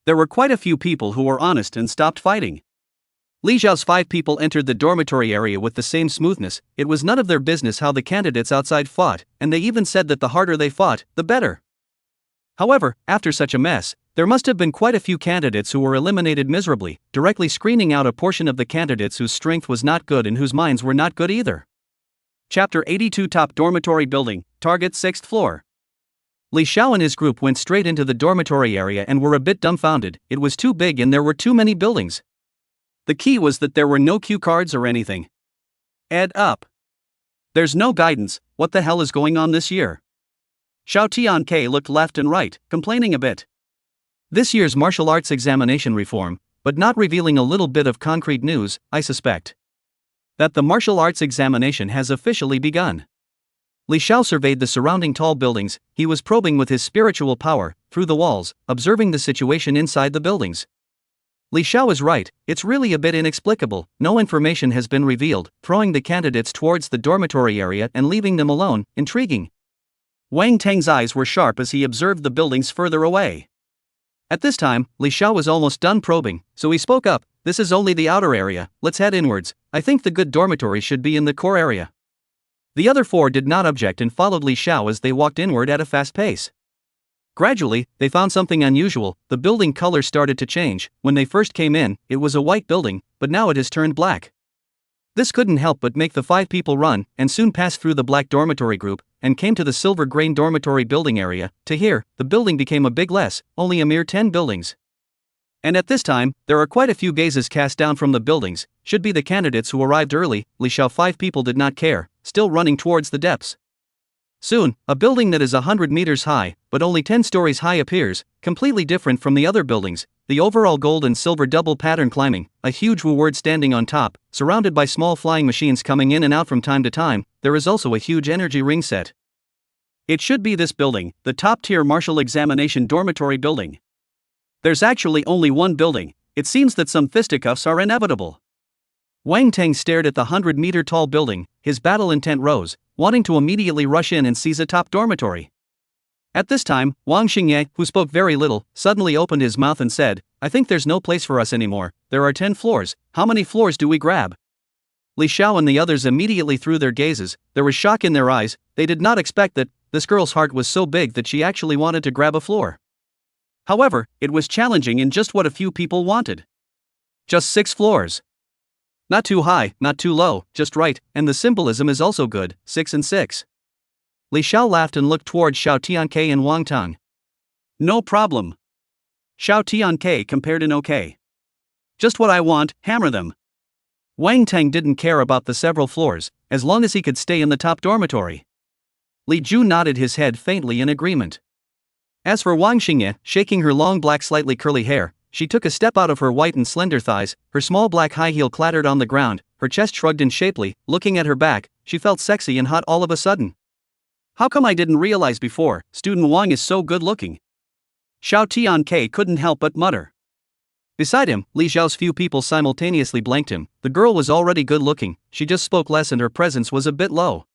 There were quite a few people who were honest and stopped fighting. Li Xiao's 5 people entered the dormitory area with the same smoothness. It was none of their business how the candidates outside fought, and they even said that the harder they fought, the better. However, after such a mess, there must have been quite a few candidates who were eliminated miserably, directly screening out a portion of the candidates whose strength was not good and whose minds were not good either. Chapter 82 Top Dormitory Building, Target 6th Floor. Li Xiao and his group went straight into the dormitory area and were a bit dumbfounded. It was too big and there were too many buildings. The key was that there were no cue cards or anything. Add up. There's no guidance, what the hell is going on this year? Xiao Tianke looked left and right, complaining a bit. This year's martial arts examination reform, but not revealing a little bit of concrete news, I suspect. That the martial arts examination has officially begun. Li Xiao surveyed the surrounding tall buildings. He was probing with his spiritual power, through the walls, observing the situation inside the buildings. Li Xiao is right, it's really a bit inexplicable. No information has been revealed, throwing the candidates towards the dormitory area and leaving them alone. Intriguing. Wang Tang's eyes were sharp as he observed the buildings further away. At this time, Li Xiao was almost done probing, so he spoke up. This is only the outer area, let's head inwards. I think the good dormitory should be in the core area. The other four did not object and followed Li Xiao as they walked inward at a fast pace. Gradually, they found something unusual. The building color started to change. When they first came in, it was a white building, but now it has turned black. This couldn't help but make the 5 people run, and soon passed through the black dormitory group, and came to the silver grain dormitory building area. To here, the building became a big less, only a mere 10 buildings. And at this time, there are quite a few gazes cast down from the buildings, should be the candidates who arrived early. Li Xiao 5 people did not care, still running towards the depths. Soon, a building that is 100 meters high, but only 10 stories high appears, completely different from the other buildings. The overall gold and silver double pattern climbing, a huge reward standing on top, surrounded by small flying machines coming in and out from time to time. There is also a huge energy ring set. It should be this building, the top-tier martial examination dormitory building. There's actually only one building. It seems that some fisticuffs are inevitable. Wang Tang stared at the 100-meter-tall building. His battle intent rose, wanting to immediately rush in and seize a top dormitory. At this time, Wang Xingye, who spoke very little, suddenly opened his mouth and said, I think there's no place for us anymore. There are 10 floors. How many floors do we grab? Li Xiao and the others immediately threw their gazes. There was shock in their eyes. They did not expect that. This girl's heart was so big that she actually wanted to grab a floor. However, it was challenging in just what a few people wanted. Just 6 floors. Not too high, not too low, just right, and the symbolism is also good, 6 and 6. Li Xiao laughed and looked towards Xiao Tianke and Wang Tang. No problem. Xiao Tianke compared in okay. Just what I want, hammer them. Wang Tang didn't care about the several floors, as long as he could stay in the top dormitory. Li Ju nodded his head faintly in agreement. As for Wang Xingye, shaking her long black slightly curly hair, she took a step out of her white and slender thighs. Her small black high heel clattered on the ground, her chest shrugged and shapely. Looking at her back, she felt sexy and hot all of a sudden. How come I didn't realize before? Student Wang is so good looking. Xiao Tianke couldn't help but mutter. Beside him, Li Xiao's few people simultaneously blanked him. The girl was already good looking, she just spoke less and her presence was a bit low.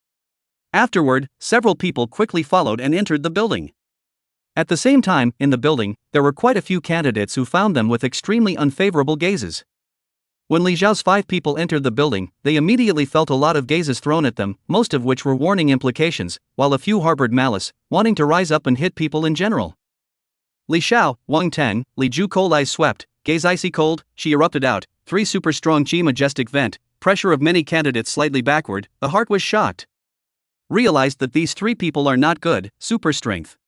Afterward, several people quickly followed and entered the building. At the same time, in the building, there were quite a few candidates who found them with extremely unfavorable gazes. When Li Xiao's 5 people entered the building, they immediately felt a lot of gazes thrown at them, most of which were warning implications, while a few harbored malice, wanting to rise up and hit people in general. Li Xiao, Wang Tang, Li Ju cold eyes swept, gaze icy cold, she erupted out, 3 super strong chi majestic vent, pressure of many candidates slightly backward, the heart was shocked. Realized that these 3 people are not good, super strength.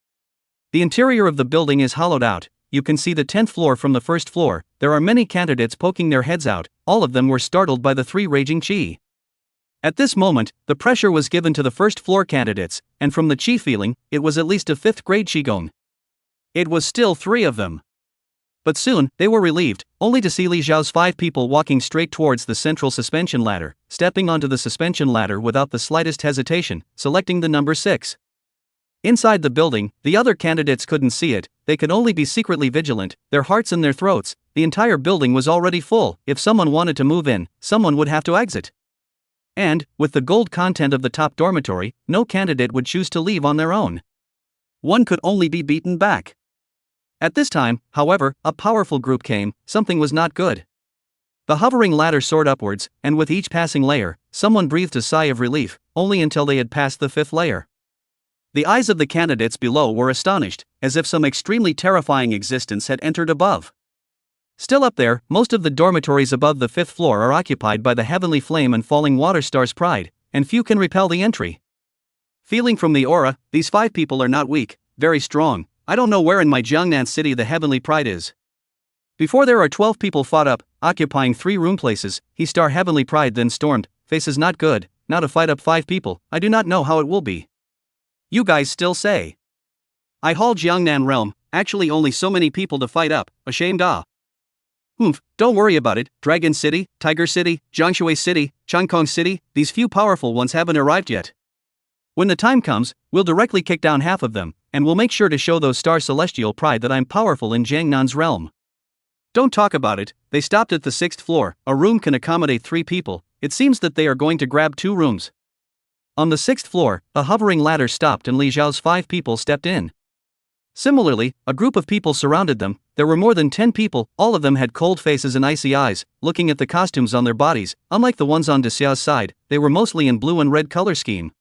The interior of the building is hollowed out. You can see the 10th floor from the first floor. There are many candidates poking their heads out. All of them were startled by the 3 raging chi. At this moment, the pressure was given to the first floor candidates, and from the chi feeling, it was at least a 5th grade qigong. It was still 3 of them. But soon, they were relieved, only to see Li Xiao's 5 people walking straight towards the central suspension ladder, stepping onto the suspension ladder without the slightest hesitation, selecting the number 6. Inside the building, the other candidates couldn't see it, they could only be secretly vigilant, their hearts in their throats. The entire building was already full. If someone wanted to move in, someone would have to exit. And, with the gold content of the top dormitory, no candidate would choose to leave on their own. One could only be beaten back. At this time, however, a powerful group came. Something was not good. The hovering ladder soared upwards, and with each passing layer, someone breathed a sigh of relief, only until they had passed the 5th layer. The eyes of the candidates below were astonished, as if some extremely terrifying existence had entered above. Still up there, most of the dormitories above the 5th floor are occupied by the heavenly flame and falling water star's pride, and few can repel the entry. Feeling from the aura, these 5 people are not weak, very strong. I don't know where in my Jiangnan city the heavenly pride is. Before there are 12 people fought up, occupying 3 room places, he star heavenly pride then stormed, faces not good, now to fight up 5 people, I do not know how it will be. You guys still say. I haul Jiangnan realm, actually only so many people to fight up, ashamed ah. Don't worry about it, Dragon City, Tiger City, Jiangshui City, Changkong City, these few powerful ones haven't arrived yet. When the time comes, we'll directly kick down half of them, and we'll make sure to show those star celestial pride that I'm powerful in Jiangnan's realm. Don't talk about it. They stopped at the 6th floor, a room can accommodate 3 people, it seems that they are going to grab 2 rooms. On the 6th floor, a hovering ladder stopped and Li Xiao's 5 people stepped in. Similarly, a group of people surrounded them, there were more than 10 people, all of them had cold faces and icy eyes, looking at the costumes on their bodies, unlike the ones on Xiao's side, they were mostly in blue and red color scheme.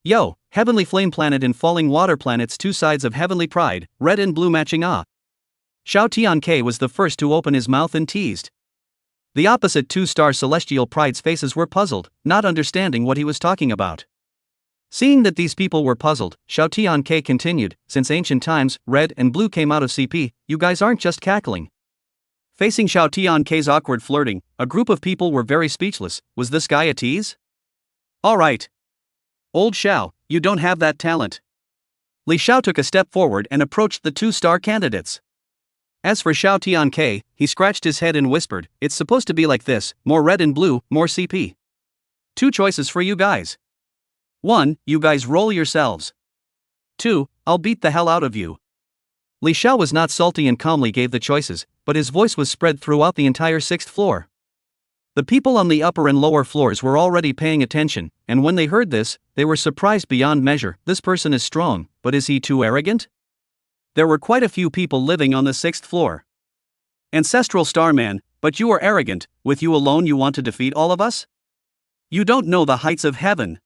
Yo, Heavenly Flame Planet and Falling Water Planets, 2 sides of Heavenly Pride, red and blue matching ah. Xiao Tianke was the first to open his mouth and teased. The opposite 2-star celestial pride's faces were puzzled, not understanding what he was talking about. Seeing that these people were puzzled, Xiao Tianke continued, since ancient times, red and blue came out of CP, you guys aren't just cackling. Facing Xiao Tianke's awkward flirting, a group of people were very speechless, was this guy a tease? Alright. Old Xiao, you don't have that talent. Li Xiao took a step forward and approached the 2-star candidates. As for Xiao Tianke, he scratched his head and whispered, it's supposed to be like this, more red and blue, more CP. 2 choices for you guys. 1, you guys roll yourselves. 2, I'll beat the hell out of you. Li Xiao was not salty and calmly gave the choices, but his voice was spread throughout the entire 6th floor. The people on the upper and lower floors were already paying attention, and when they heard this, they were surprised beyond measure. This person is strong, but is he too arrogant? There were quite a few people living on the 6th floor. Ancestral Starman, but you are arrogant, with you alone you want to defeat all of us? You don't know the heights of heaven.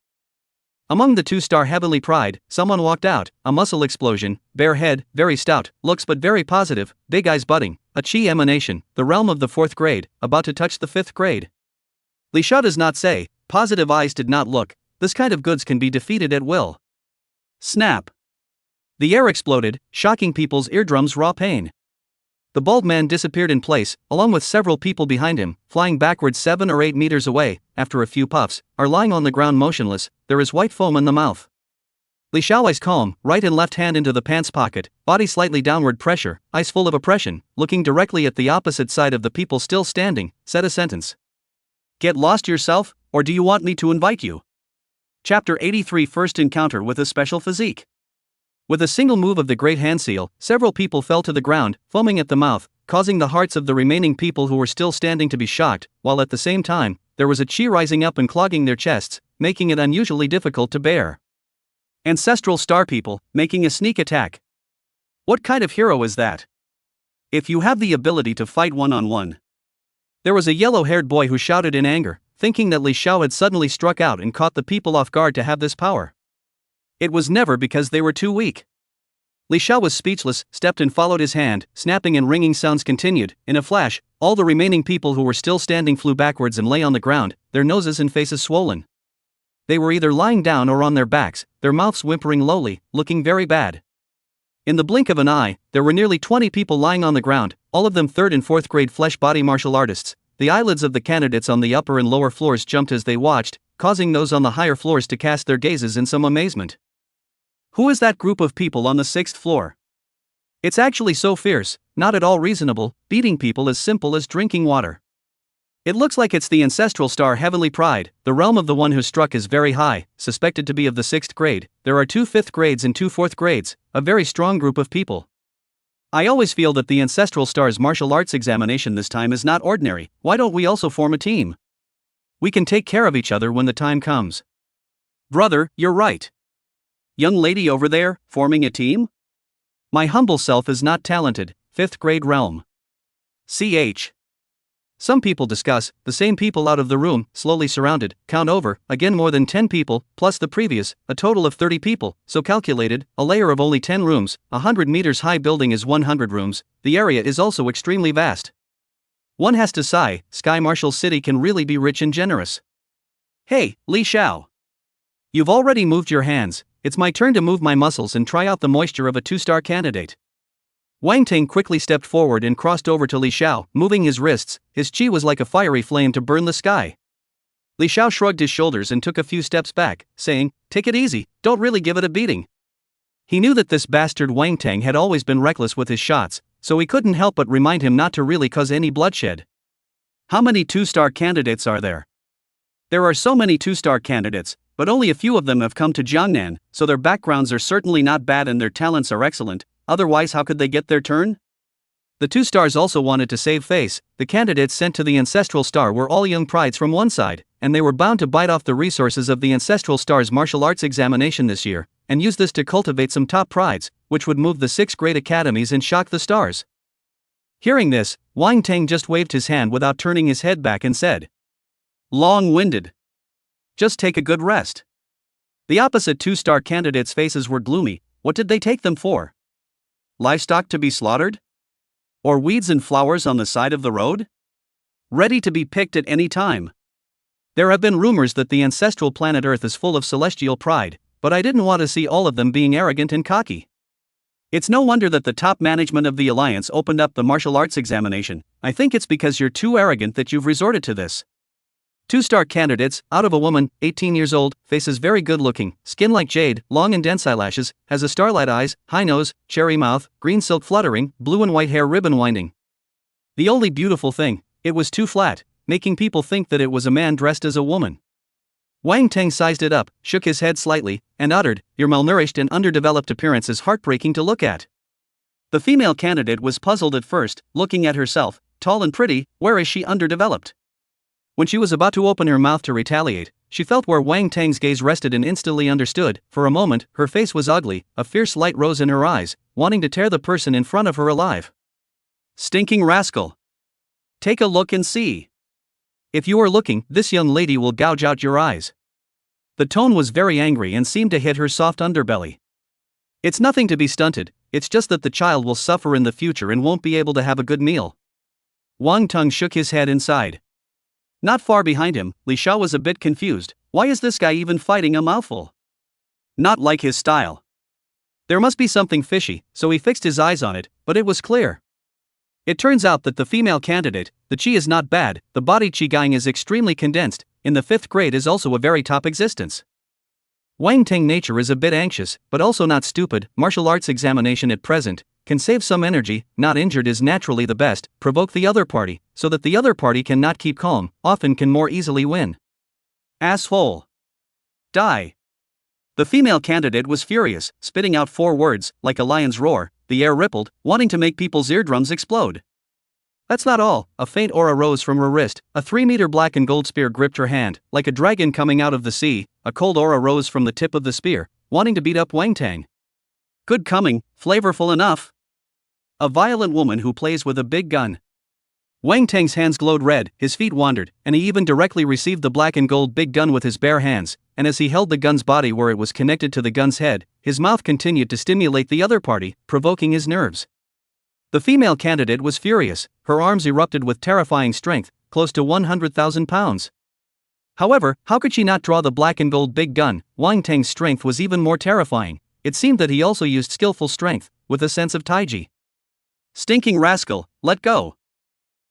Among the 2-star Heavenly Pride, someone walked out, a muscle explosion, bare head, very stout, looks but very positive, big eyes budding, a chi emanation, the realm of the 4th grade, about to touch the 5th grade. Li Xiao does not say, positive eyes did not look, this kind of goods can be defeated at will. Snap. The air exploded, shocking people's eardrums raw pain. The bald man disappeared in place, along with several people behind him, flying backwards 7 or 8 meters away, after a few puffs, are lying on the ground motionless, there is white foam in the mouth. Li Xiao eyes calm, right and left hand into the pants pocket, body slightly downward pressure, eyes full of oppression, looking directly at the opposite side of the people still standing, said a sentence. Get lost yourself, or do you want me to invite you? Chapter 83 First Encounter with a Special Physique. With a single move of the great hand seal, several people fell to the ground, foaming at the mouth, causing the hearts of the remaining people who were still standing to be shocked, while at the same time, there was a chi rising up and clogging their chests, making it unusually difficult to bear. Ancestral star people, making a sneak attack. What kind of hero is that? If you have the ability to fight one-on-one. There was a yellow-haired boy who shouted in anger, thinking that Li Xiao had suddenly struck out and caught the people off guard to have this power. It was never because they were too weak. Li Xiao was speechless, stepped and followed his hand, snapping and ringing sounds continued. In a flash, all the remaining people who were still standing flew backwards and lay on the ground, their noses and faces swollen. They were either lying down or on their backs, their mouths whimpering lowly, looking very bad. In the blink of an eye, there were nearly 20 people lying on the ground, all of them 3rd and 4th grade flesh body martial artists. The eyelids of the candidates on the upper and lower floors jumped as they watched, causing those on the higher floors to cast their gazes in some amazement. Who is that group of people on the 6th floor? It's actually so fierce, not at all reasonable, beating people as simple as drinking water. It looks like it's the ancestral star Heavenly Pride, the realm of the one who struck is very high, suspected to be of the 6th grade, there are 2 5th grades and 2 4th grades, a very strong group of people. I always feel that the ancestral star's martial arts examination this time is not ordinary, why don't we also form a team? We can take care of each other when the time comes. Brother, you're right. Young lady over there, forming a team? My humble self is not talented, 5th grade realm. Ch. Some people discuss, the same people out of the room, slowly surrounded, count over, again more than 10 people, plus the previous, a total of 30 people, so calculated, a layer of only 10 rooms, 100 meters high building is 100 rooms, the area is also extremely vast. One has to sigh, Sky Marshal City can really be rich and generous. Hey, Li Xiao. You've already moved your hands, it's my turn to move my muscles and try out the moisture of a 2-star candidate. Wang quickly stepped forward and crossed over to Li Xiao, moving his wrists, his chi was like a fiery flame to burn the sky. Li Xiao shrugged his shoulders and took a few steps back, saying, take it easy, don't really give it a beating. He knew that this bastard Wang Tang had always been reckless with his shots, so he couldn't help but remind him not to really cause any bloodshed. How many 2-star candidates are there? There are so many 2-star candidates, but only a few of them have come to Jiangnan, so their backgrounds are certainly not bad and their talents are excellent, otherwise how could they get their turn? The 2 stars also wanted to save face. The candidates sent to the Ancestral Star were all young prides from one side, and they were bound to bite off the resources of the Ancestral Star's martial arts examination this year, and use this to cultivate some top prides, which would move the 6 great academies and shock the stars. Hearing this, Wang Tang just waved his hand without turning his head back and said, "Long-winded. Just take a good rest." The opposite 2-star candidates' faces were gloomy. What did they take them for? Livestock to be slaughtered? Or weeds and flowers on the side of the road? Ready to be picked at any time. There have been rumors that the ancestral planet Earth is full of celestial pride, but I didn't want to see all of them being arrogant and cocky. It's no wonder that the top management of the Alliance opened up the martial arts examination. I think it's because you're too arrogant that you've resorted to this. 2-star candidates, out of a woman, 18 years old, faces very good looking, skin like jade, long and dense eyelashes, has a starlight eyes, high nose, cherry mouth, green silk fluttering, blue and white hair ribbon winding. The only beautiful thing, it was too flat, making people think that it was a man dressed as a woman. Wang Tang sized it up, shook his head slightly, and uttered, "Your malnourished and underdeveloped appearance is heartbreaking to look at." The female candidate was puzzled at first, looking at herself, tall and pretty, where is she underdeveloped? When she was about to open her mouth to retaliate, she felt where Wang Tang's gaze rested and instantly understood. For a moment, her face was ugly, a fierce light rose in her eyes, wanting to tear the person in front of her alive. "Stinking rascal! Take a look and see. If you are looking, this young lady will gouge out your eyes." The tone was very angry and seemed to hit her soft underbelly. "It's nothing to be stunted, it's just that the child will suffer in the future and won't be able to have a good meal." Wang Tang shook his head and sighed. Not far behind him, Xiao was a bit confused. Why is this guy even fighting a mouthful? Not like his style. There must be something fishy, so he fixed his eyes on it, but it was clear. It turns out that the female candidate, the chi is not bad, the body qigong is extremely condensed, in the 5th grade is also a very top existence. Wang Tang nature is a bit anxious, but also not stupid. Martial arts examination at present can save some energy, not injured is naturally the best, provoke the other party, so that the other party can not keep calm, often can more easily win. Asshole. Die. The female candidate was furious, spitting out 4 words, like a lion's roar. The air rippled, wanting to make people's eardrums explode. That's not all, a faint aura rose from her wrist, a 3-meter black and gold spear gripped her hand, like a dragon coming out of the sea. A cold aura rose from the tip of the spear, wanting to beat up Wang Tang. Good coming, flavorful enough. A violent woman who plays with a big gun. Wang Tang's hands glowed red, his feet wandered, and he even directly received the black and gold big gun with his bare hands, and as he held the gun's body where it was connected to the gun's head, his mouth continued to stimulate the other party, provoking his nerves. The female candidate was furious, her arms erupted with terrifying strength, close to 100,000 pounds. However, how could she not draw the black and gold big gun? Wang Tang's strength was even more terrifying. It seemed that he also used skillful strength, with a sense of taiji. Stinking rascal, let go.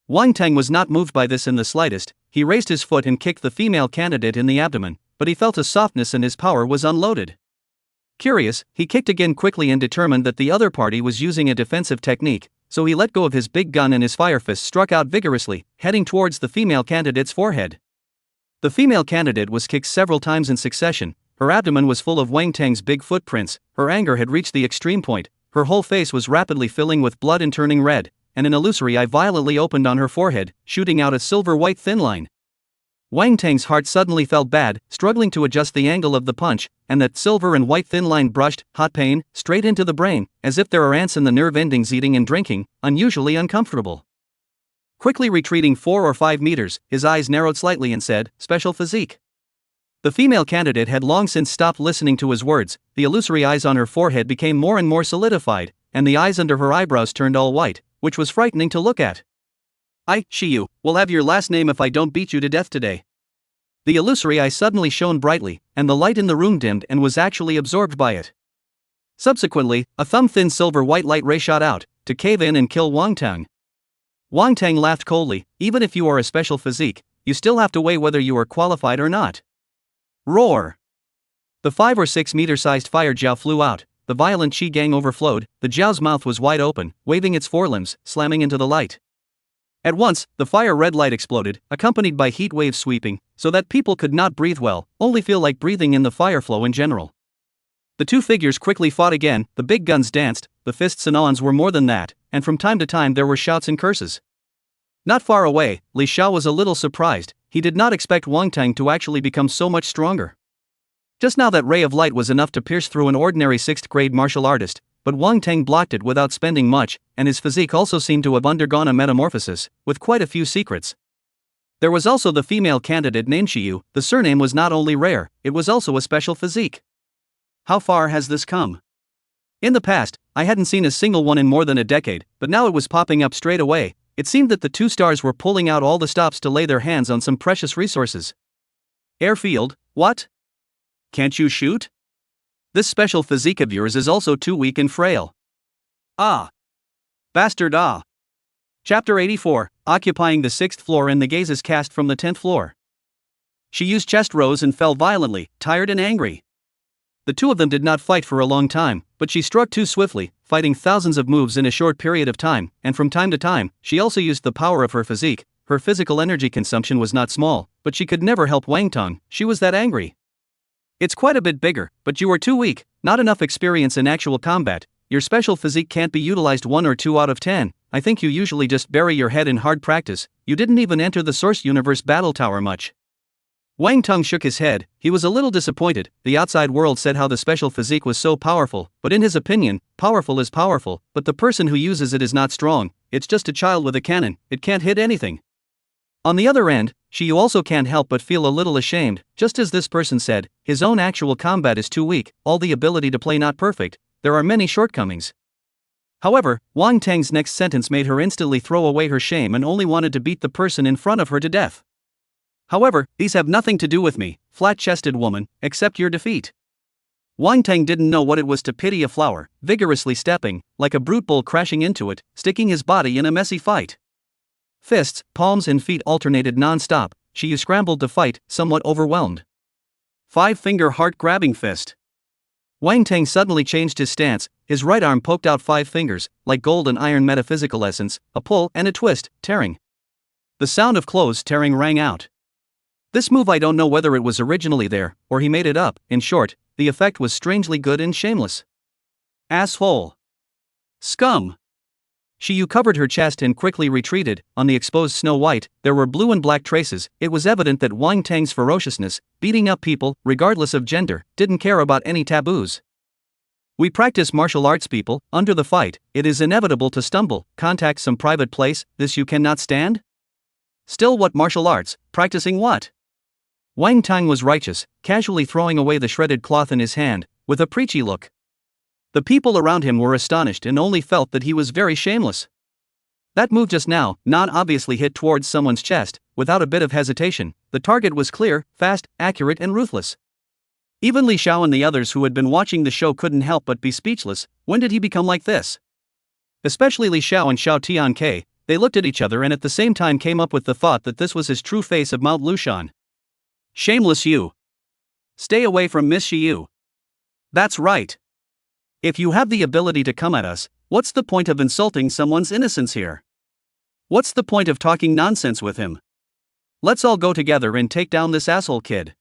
Wang Tang was not moved by this in the slightest. He raised his foot and kicked the female candidate in the abdomen, but he felt a softness and his power was unloaded. Curious, he kicked again quickly and determined that the other party was using a defensive technique, so he let go of his big gun and his fire fist struck out vigorously, heading towards the female candidate's forehead. The female candidate was kicked several times in succession. Her abdomen was full of Wang Tang's big footprints, her anger had reached the extreme point, her whole face was rapidly filling with blood and turning red, and an illusory eye violently opened on her forehead, shooting out a silver-white thin line. Wang Tang's heart suddenly felt bad, struggling to adjust the angle of the punch, and that silver and white thin line brushed, hot pain, straight into the brain, as if there are ants in the nerve endings eating and drinking, unusually uncomfortable. Quickly retreating 4 or 5 meters, his eyes narrowed slightly and said, "Special physique." The female candidate had long since stopped listening to his words. The illusory eyes on her forehead became more and more solidified, and the eyes under her eyebrows turned all white, which was frightening to look at. "I, Xiao, will have your last name if I don't beat you to death today." The illusory eye suddenly shone brightly, and the light in the room dimmed and was actually absorbed by it. Subsequently, a thumb-thin silver-white light ray shot out, to cave in and kill Wang Tang. Wang Tang laughed coldly. "Even if you are a special physique, you still have to weigh whether you are qualified or not." Roar! The 5 or 6 meter-sized fire Xiao flew out. The the violent Qi gang overflowed, the Xiao's mouth was wide open, waving its forelimbs, slamming into the light. At once, the fire-red light exploded, accompanied by heat waves sweeping, so that people could not breathe well, only feel like breathing in the fire flow in general. The two figures quickly fought again, the big guns danced, the fists and ons were more than that, and from time to time there were shouts and curses. Not far away, Li Xiao was a little surprised. He did not expect Wang Tang to actually become so much stronger. Just now that ray of light was enough to pierce through an ordinary 6th grade martial artist, but Wang Tang blocked it without spending much, and his physique also seemed to have undergone a metamorphosis, with quite a few secrets. There was also the female candidate named Xiao. The surname was not only rare, it was also a special physique. How far has this come? In the past, I hadn't seen a single one in more than a decade, but now it was popping up straight away. It seemed that the two stars were pulling out all the stops to lay their hands on some precious resources. Airfield, what? Can't you shoot? This special physique of yours is also too weak and frail. Ah. Bastard ah. Chapter 84, occupying the 6th floor and the gaze is cast from the 10th floor. Xiao's chest rose and fell violently, tired and angry. The two of them did not fight for a long time, but she struck too swiftly, fighting thousands of moves in a short period of time, and from time to time, she also used the power of her physique. Her physical energy consumption was not small, but she could never help Wang Tang, she was that angry. It's quite a bit bigger, but you are too weak, not enough experience in actual combat, your special physique can't be utilized 1 or 2 out of 10, I think you usually just bury your head in hard practice, you didn't even enter the Source Universe battle tower much. Wang Tang shook his head. He was a little disappointed. The outside world said how the special physique was so powerful, but in his opinion, powerful is powerful, but the person who uses it is not strong, it's just a child with a cannon, it can't hit anything. On the other end, Xiao also can't help but feel a little ashamed, just as this person said, his own actual combat is too weak, all the ability to play not perfect, there are many shortcomings. However, Wang Tang's next sentence made her instantly throw away her shame and only wanted to beat the person in front of her to death. However, these have nothing to do with me, flat-chested woman, except your defeat. Wang Tang didn't know what it was to pity a flower, vigorously stepping, like a brute bull crashing into it, sticking his body in a messy fight. Fists, palms and feet alternated non-stop. Xiao scrambled to fight, somewhat overwhelmed. 5-finger heart-grabbing fist. Wang Tang suddenly changed his stance, his right arm poked out 5 fingers, like gold and iron metaphysical essence, a pull and a twist, tearing. The sound of clothes tearing rang out. This move I don't know whether it was originally there, or he made it up. In short, the effect was strangely good and shameless. Asshole. Scum. Xiao covered her chest and quickly retreated. On the exposed snow white, there were blue and black traces. It was evident that Wang Tang's ferociousness, beating up people, regardless of gender, didn't care about any taboos. We practice martial arts, people. Under the fight, it is inevitable to stumble, contact some private place. This you cannot stand? Still, what martial arts? Practicing what? Wang Tang was righteous, casually throwing away the shredded cloth in his hand, with a preachy look. The people around him were astonished and only felt that he was very shameless. That move just now, non-obviously hit towards someone's chest, without a bit of hesitation. The target was clear, fast, accurate and ruthless. Even Li Xiao and the others who had been watching the show couldn't help but be speechless. When did he become like this? Especially Li Xiao and Xiao Tianke, they looked at each other and at the same time came up with the thought that this was his true face of Mount Lushan. Shameless you. Stay away from Miss Xiao. That's right. If you have the ability to come at us, what's the point of insulting someone's innocence here? What's the point of talking nonsense with him? Let's all go together and take down this asshole kid.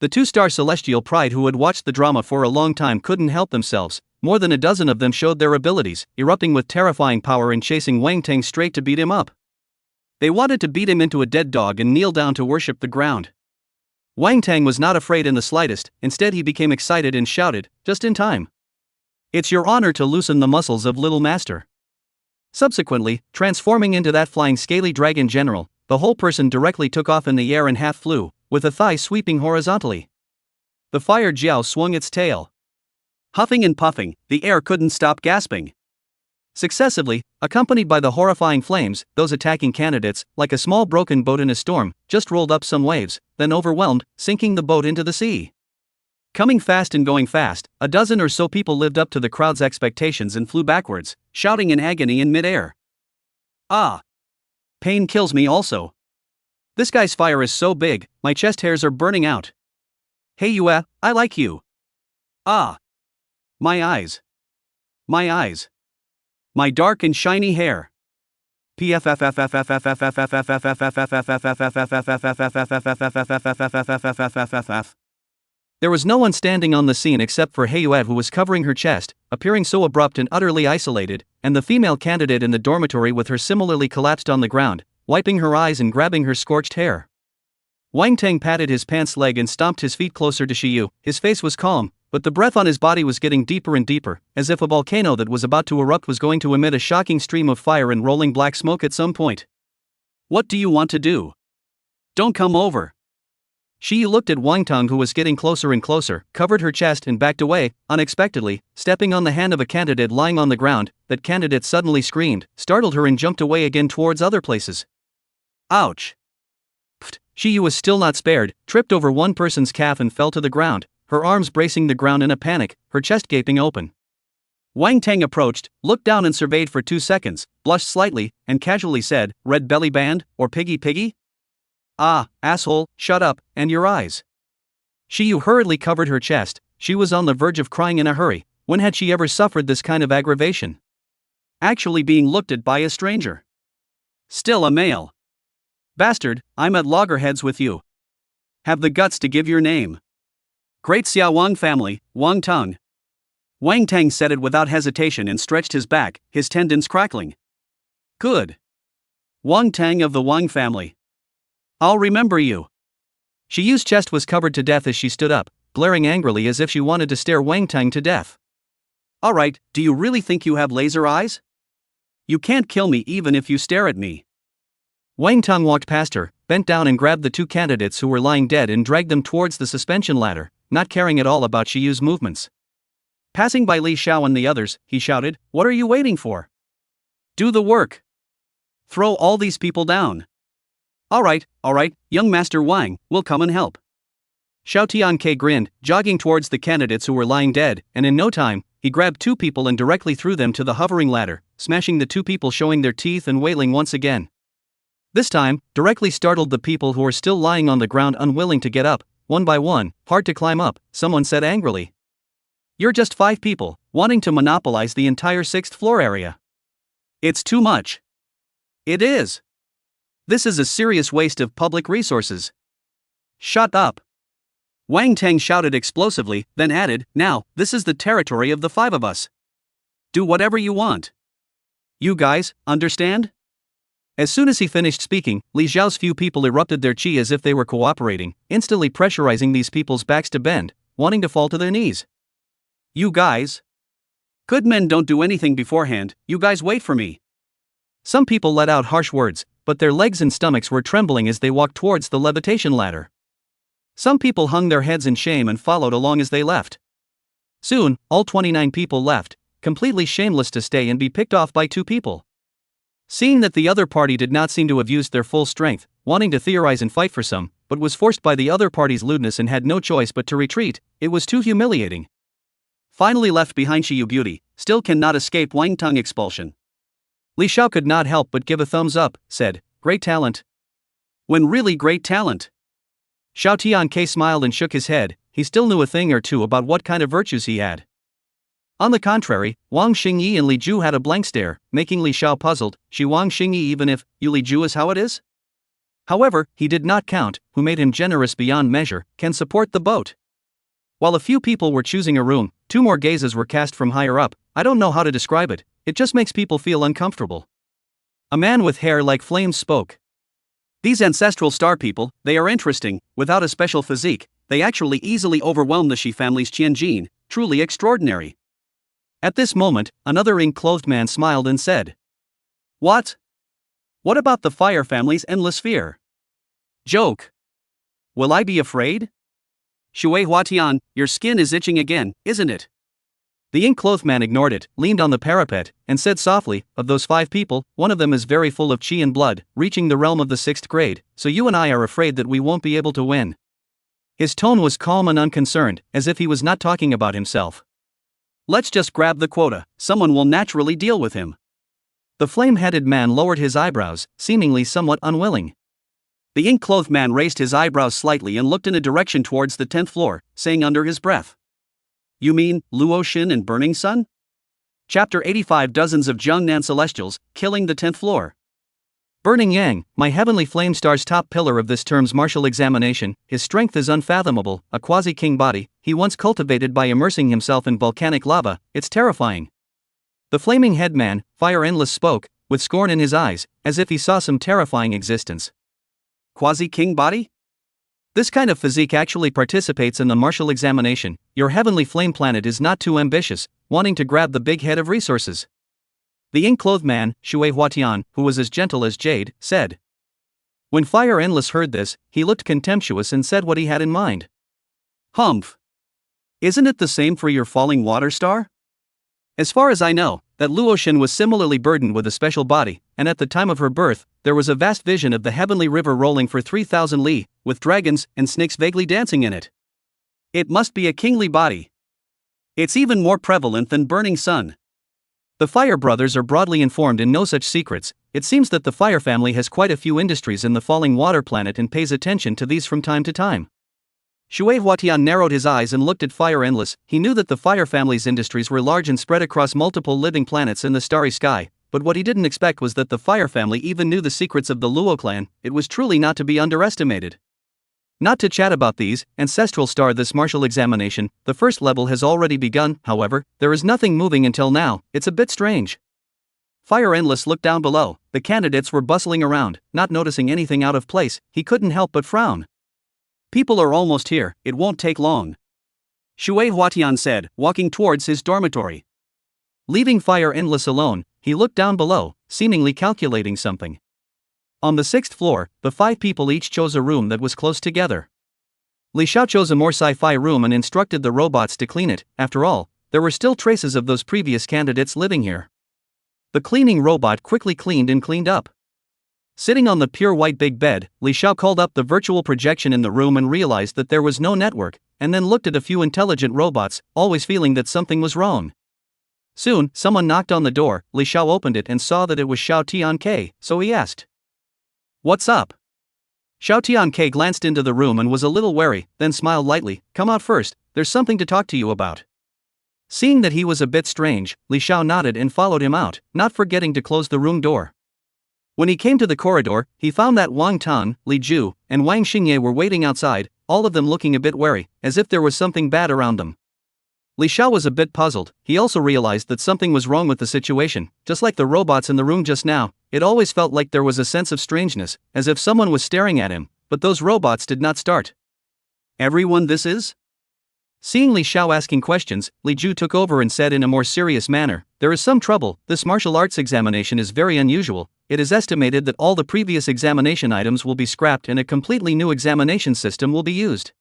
The 2-star celestial pride who had watched the drama for a long time couldn't help themselves. More than a dozen of them showed their abilities, erupting with terrifying power and chasing Wang Tang straight to beat him up. They wanted to beat him into a dead dog and kneel down to worship the ground. Wang Tang was not afraid in the slightest, instead he became excited and shouted, just in time. It's your honor to loosen the muscles of little master. Subsequently, transforming into that flying scaly dragon general, the whole person directly took off in the air and half flew, with a thigh sweeping horizontally. The fire Xiao swung its tail. Huffing and puffing, the air couldn't stop gasping. Successively, accompanied by the horrifying flames, those attacking candidates, like a small broken boat in a storm, just rolled up some waves, then overwhelmed, sinking the boat into the sea. Coming fast and going fast, a dozen or so people lived up to the crowd's expectations and flew backwards, shouting in agony in midair. Ah! Pain kills me also. This guy's fire is so big, my chest hairs are burning out. Hey Yue, I like you. Ah! My eyes. My eyes. My dark and shiny hair. There was no one standing on the scene except for Heiyue, who was covering her chest, appearing so abrupt and utterly isolated, and the female candidate in the dormitory with her similarly collapsed on the ground, wiping her eyes and grabbing her scorched hair. Wang Tang patted his pants leg and stomped his feet closer to Xiao. His face was calm, but the breath on his body was getting deeper and deeper, as if a volcano that was about to erupt was going to emit a shocking stream of fire and rolling black smoke at some point. What do you want to do? Don't come over. Xiao looked at Wang Tang, who was getting closer and closer, covered her chest and backed away, unexpectedly, stepping on the hand of a candidate lying on the ground. That candidate suddenly screamed, startled her and jumped away again towards other places. Ouch. Xiao was still not spared, tripped over one person's calf and fell to the ground, her arms bracing the ground in a panic, her chest gaping open. Wang Tang approached, looked down and surveyed for 2 seconds, blushed slightly, and casually said, "Red belly band, or piggy piggy?" "Ah, asshole, shut up, and your eyes." Xiao hurriedly covered her chest. She was on the verge of crying in a hurry. When had she ever suffered this kind of aggravation? Actually being looked at by a stranger. Still a male. Bastard, I'm at loggerheads with you. Have the guts to give your name. Great Xiao Wang family, Wang Tang. Wang Tang said it without hesitation and stretched his back, his tendons crackling. Good. Wang Tang of the Wang family. I'll remember you. Xiao's chest was covered to death as she stood up, glaring angrily as if she wanted to stare Wang Tang to death. Alright, do you really think you have laser eyes? You can't kill me even if you stare at me. Wang Tang walked past her, bent down and grabbed the 2 candidates who were lying dead and dragged them towards the suspension ladder, not caring at all about Xiao's movements. Passing by Li Xiao and the others, he shouted, "What are you waiting for? Do the work. Throw all these people down." Alright, young Master Wang, we'll come and help. Xiao Tianke grinned, jogging towards the candidates who were lying dead, and in no time, he grabbed 2 people and directly threw them to the hovering ladder, smashing the 2 people, showing their teeth and wailing once again. This time, directly startled the people who were still lying on the ground, unwilling to get up, one by one, hard to climb up. Someone said angrily, "You're just 5 people, wanting to monopolize the entire 6th floor area. It's too much." It is. This is a serious waste of public resources. Shut up. Wang Tang shouted explosively, then added, "Now, this is the territory of the 5 of us. Do whatever you want. You guys, understand?" As soon as he finished speaking, Li Xiao's few people erupted their chi as if they were cooperating, instantly pressurizing these people's backs to bend, wanting to fall to their knees. You guys. Good men don't do anything beforehand, you guys wait for me. Some people let out harsh words, but their legs and stomachs were trembling as they walked towards the levitation ladder. Some people hung their heads in shame and followed along as they left. Soon, all 29 people left, completely shameless to stay and be picked off by 2 people. Seeing that the other party did not seem to have used their full strength, wanting to theorize and fight for some, but was forced by the other party's lewdness and had no choice but to retreat, it was too humiliating. Finally left behind, Xiao Beauty still cannot escape Wang Tang expulsion. Li Xiao could not help but give a thumbs up, said, "Great talent." When really great talent. Xiao Tianke smiled and shook his head. He still knew a thing or two about what kind of virtues he had. On the contrary, Wang Xingyi and Li Ju had a blank stare, making Li Xiao puzzled. She Wang Xingyi, even if you Li Ju is how it is? However, he did not count, who made him generous beyond measure, can support the boat. While a few people were choosing a room, 2 more gazes were cast from higher up. I don't know how to describe it, it just makes people feel uncomfortable. A man with hair like flames spoke. These ancestral star people, they are interesting, without a special physique, they actually easily overwhelm the Shi family's Qianjin, truly extraordinary. At this moment, another ink-clothed man smiled and said, "What? What about the fire family's endless fear? Joke. Will I be afraid? Shui Huatian, your skin is itching again, isn't it?" The ink-clothed man ignored it, leaned on the parapet, and said softly, "Of those 5 people, one of them is very full of chi and blood, reaching the realm of the 6th grade, so you and I are afraid that we won't be able to win." His tone was calm and unconcerned, as if he was not talking about himself. "Let's just grab the quota, someone will naturally deal with him." The flame-headed man lowered his eyebrows, seemingly somewhat unwilling. The ink-clothed man raised his eyebrows slightly and looked in a direction towards the 10th floor, saying under his breath, You mean, Luoshin and Burning Sun? Chapter 85 Dozens of Jiangnan Celestials, killing the 10th floor. Burning Yang, my heavenly flame star's top pillar of this term's martial examination, his strength is unfathomable, a quasi-king body, he once cultivated by immersing himself in volcanic lava, it's terrifying. The flaming head man, Fire Endless spoke, with scorn in his eyes, as if he saw some terrifying existence. Quasi-king body? This kind of physique actually participates in the martial examination. Your heavenly flame planet is not too ambitious, wanting to grab the big head of resources. The ink-clothed man, Shui Huatian, who was as gentle as jade, said. When Fire Endless heard this, he looked contemptuous and said what he had in mind. Humph. Isn't it the same for your falling water star? As far as I know, that Luoshin was similarly burdened with a special body, and at the time of her birth, there was a vast vision of the heavenly river rolling for 3,000 li, with dragons and snakes vaguely dancing in it. It must be a kingly body. It's even more prevalent than Burning Sun. The Fire Brothers are broadly informed in no such secrets. It seems that the Fire family has quite a few industries in the falling water planet and pays attention to these from time to time. Shui Huatian narrowed his eyes and looked at Fire Endless. He knew that the Fire family's industries were large and spread across multiple living planets in the starry sky, but what he didn't expect was that the Fire family even knew the secrets of the Luo clan. It was truly not to be underestimated. Not to chat about these, ancestral star this martial examination, the first level has already begun, however, there is nothing moving until now, it's a bit strange. Fire Endless looked down below, the candidates were bustling around, not noticing anything out of place, he couldn't help but frown. People are almost here, it won't take long. Shui Huatian said, walking towards his dormitory. Leaving Fire Endless alone, he looked down below, seemingly calculating something. On the 6th floor, the 5 people each chose a room that was close together. Li Xiao chose a more sci-fi room and instructed the robots to clean it. After all, there were still traces of those previous candidates living here. The cleaning robot quickly cleaned and cleaned up. Sitting on the pure white big bed, Li Xiao called up the virtual projection in the room and realized that there was no network, and then looked at a few intelligent robots, always feeling that something was wrong. Soon, someone knocked on the door. Li Xiao opened it and saw that it was Xiao Tianke, so he asked, "What's up?" Xiao Tianke glanced into the room and was a little wary, then smiled lightly. "Come out first, there's something to talk to you about." Seeing that he was a bit strange, Li Xiao nodded and followed him out, not forgetting to close the room door. When he came to the corridor, he found that Wang Tang, Li Ju, and Wang Xingye were waiting outside, all of them looking a bit wary, as if there was something bad around them. Li Xiao was a bit puzzled. He also realized that something was wrong with the situation. Just like the robots in the room just now, it always felt like there was a sense of strangeness, as if someone was staring at him, but those robots did not start. "Everyone this is?" Seeing Li Xiao asking questions, Li Ju took over and said in a more serious manner, "There is some trouble. This martial arts examination is very unusual. It is estimated that all the previous examination items will be scrapped and a completely new examination system will be used."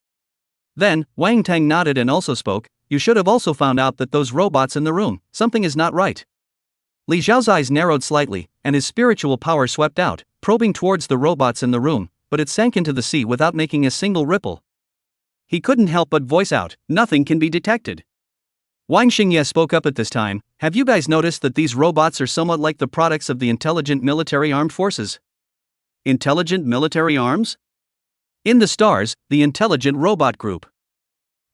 Then, Wang Tang nodded and also spoke, "You should have also found out that those robots in the room, something is not right." Li Xiao's eyes narrowed slightly, and his spiritual power swept out, probing towards the robots in the room, but it sank into the sea without making a single ripple. He couldn't help but voice out, "Nothing can be detected." Wang Xingye spoke up at this time, "Have you guys noticed that these robots are somewhat like the products of the intelligent military armed forces?" Intelligent military arms? In the stars, the Intelligent Robot Group.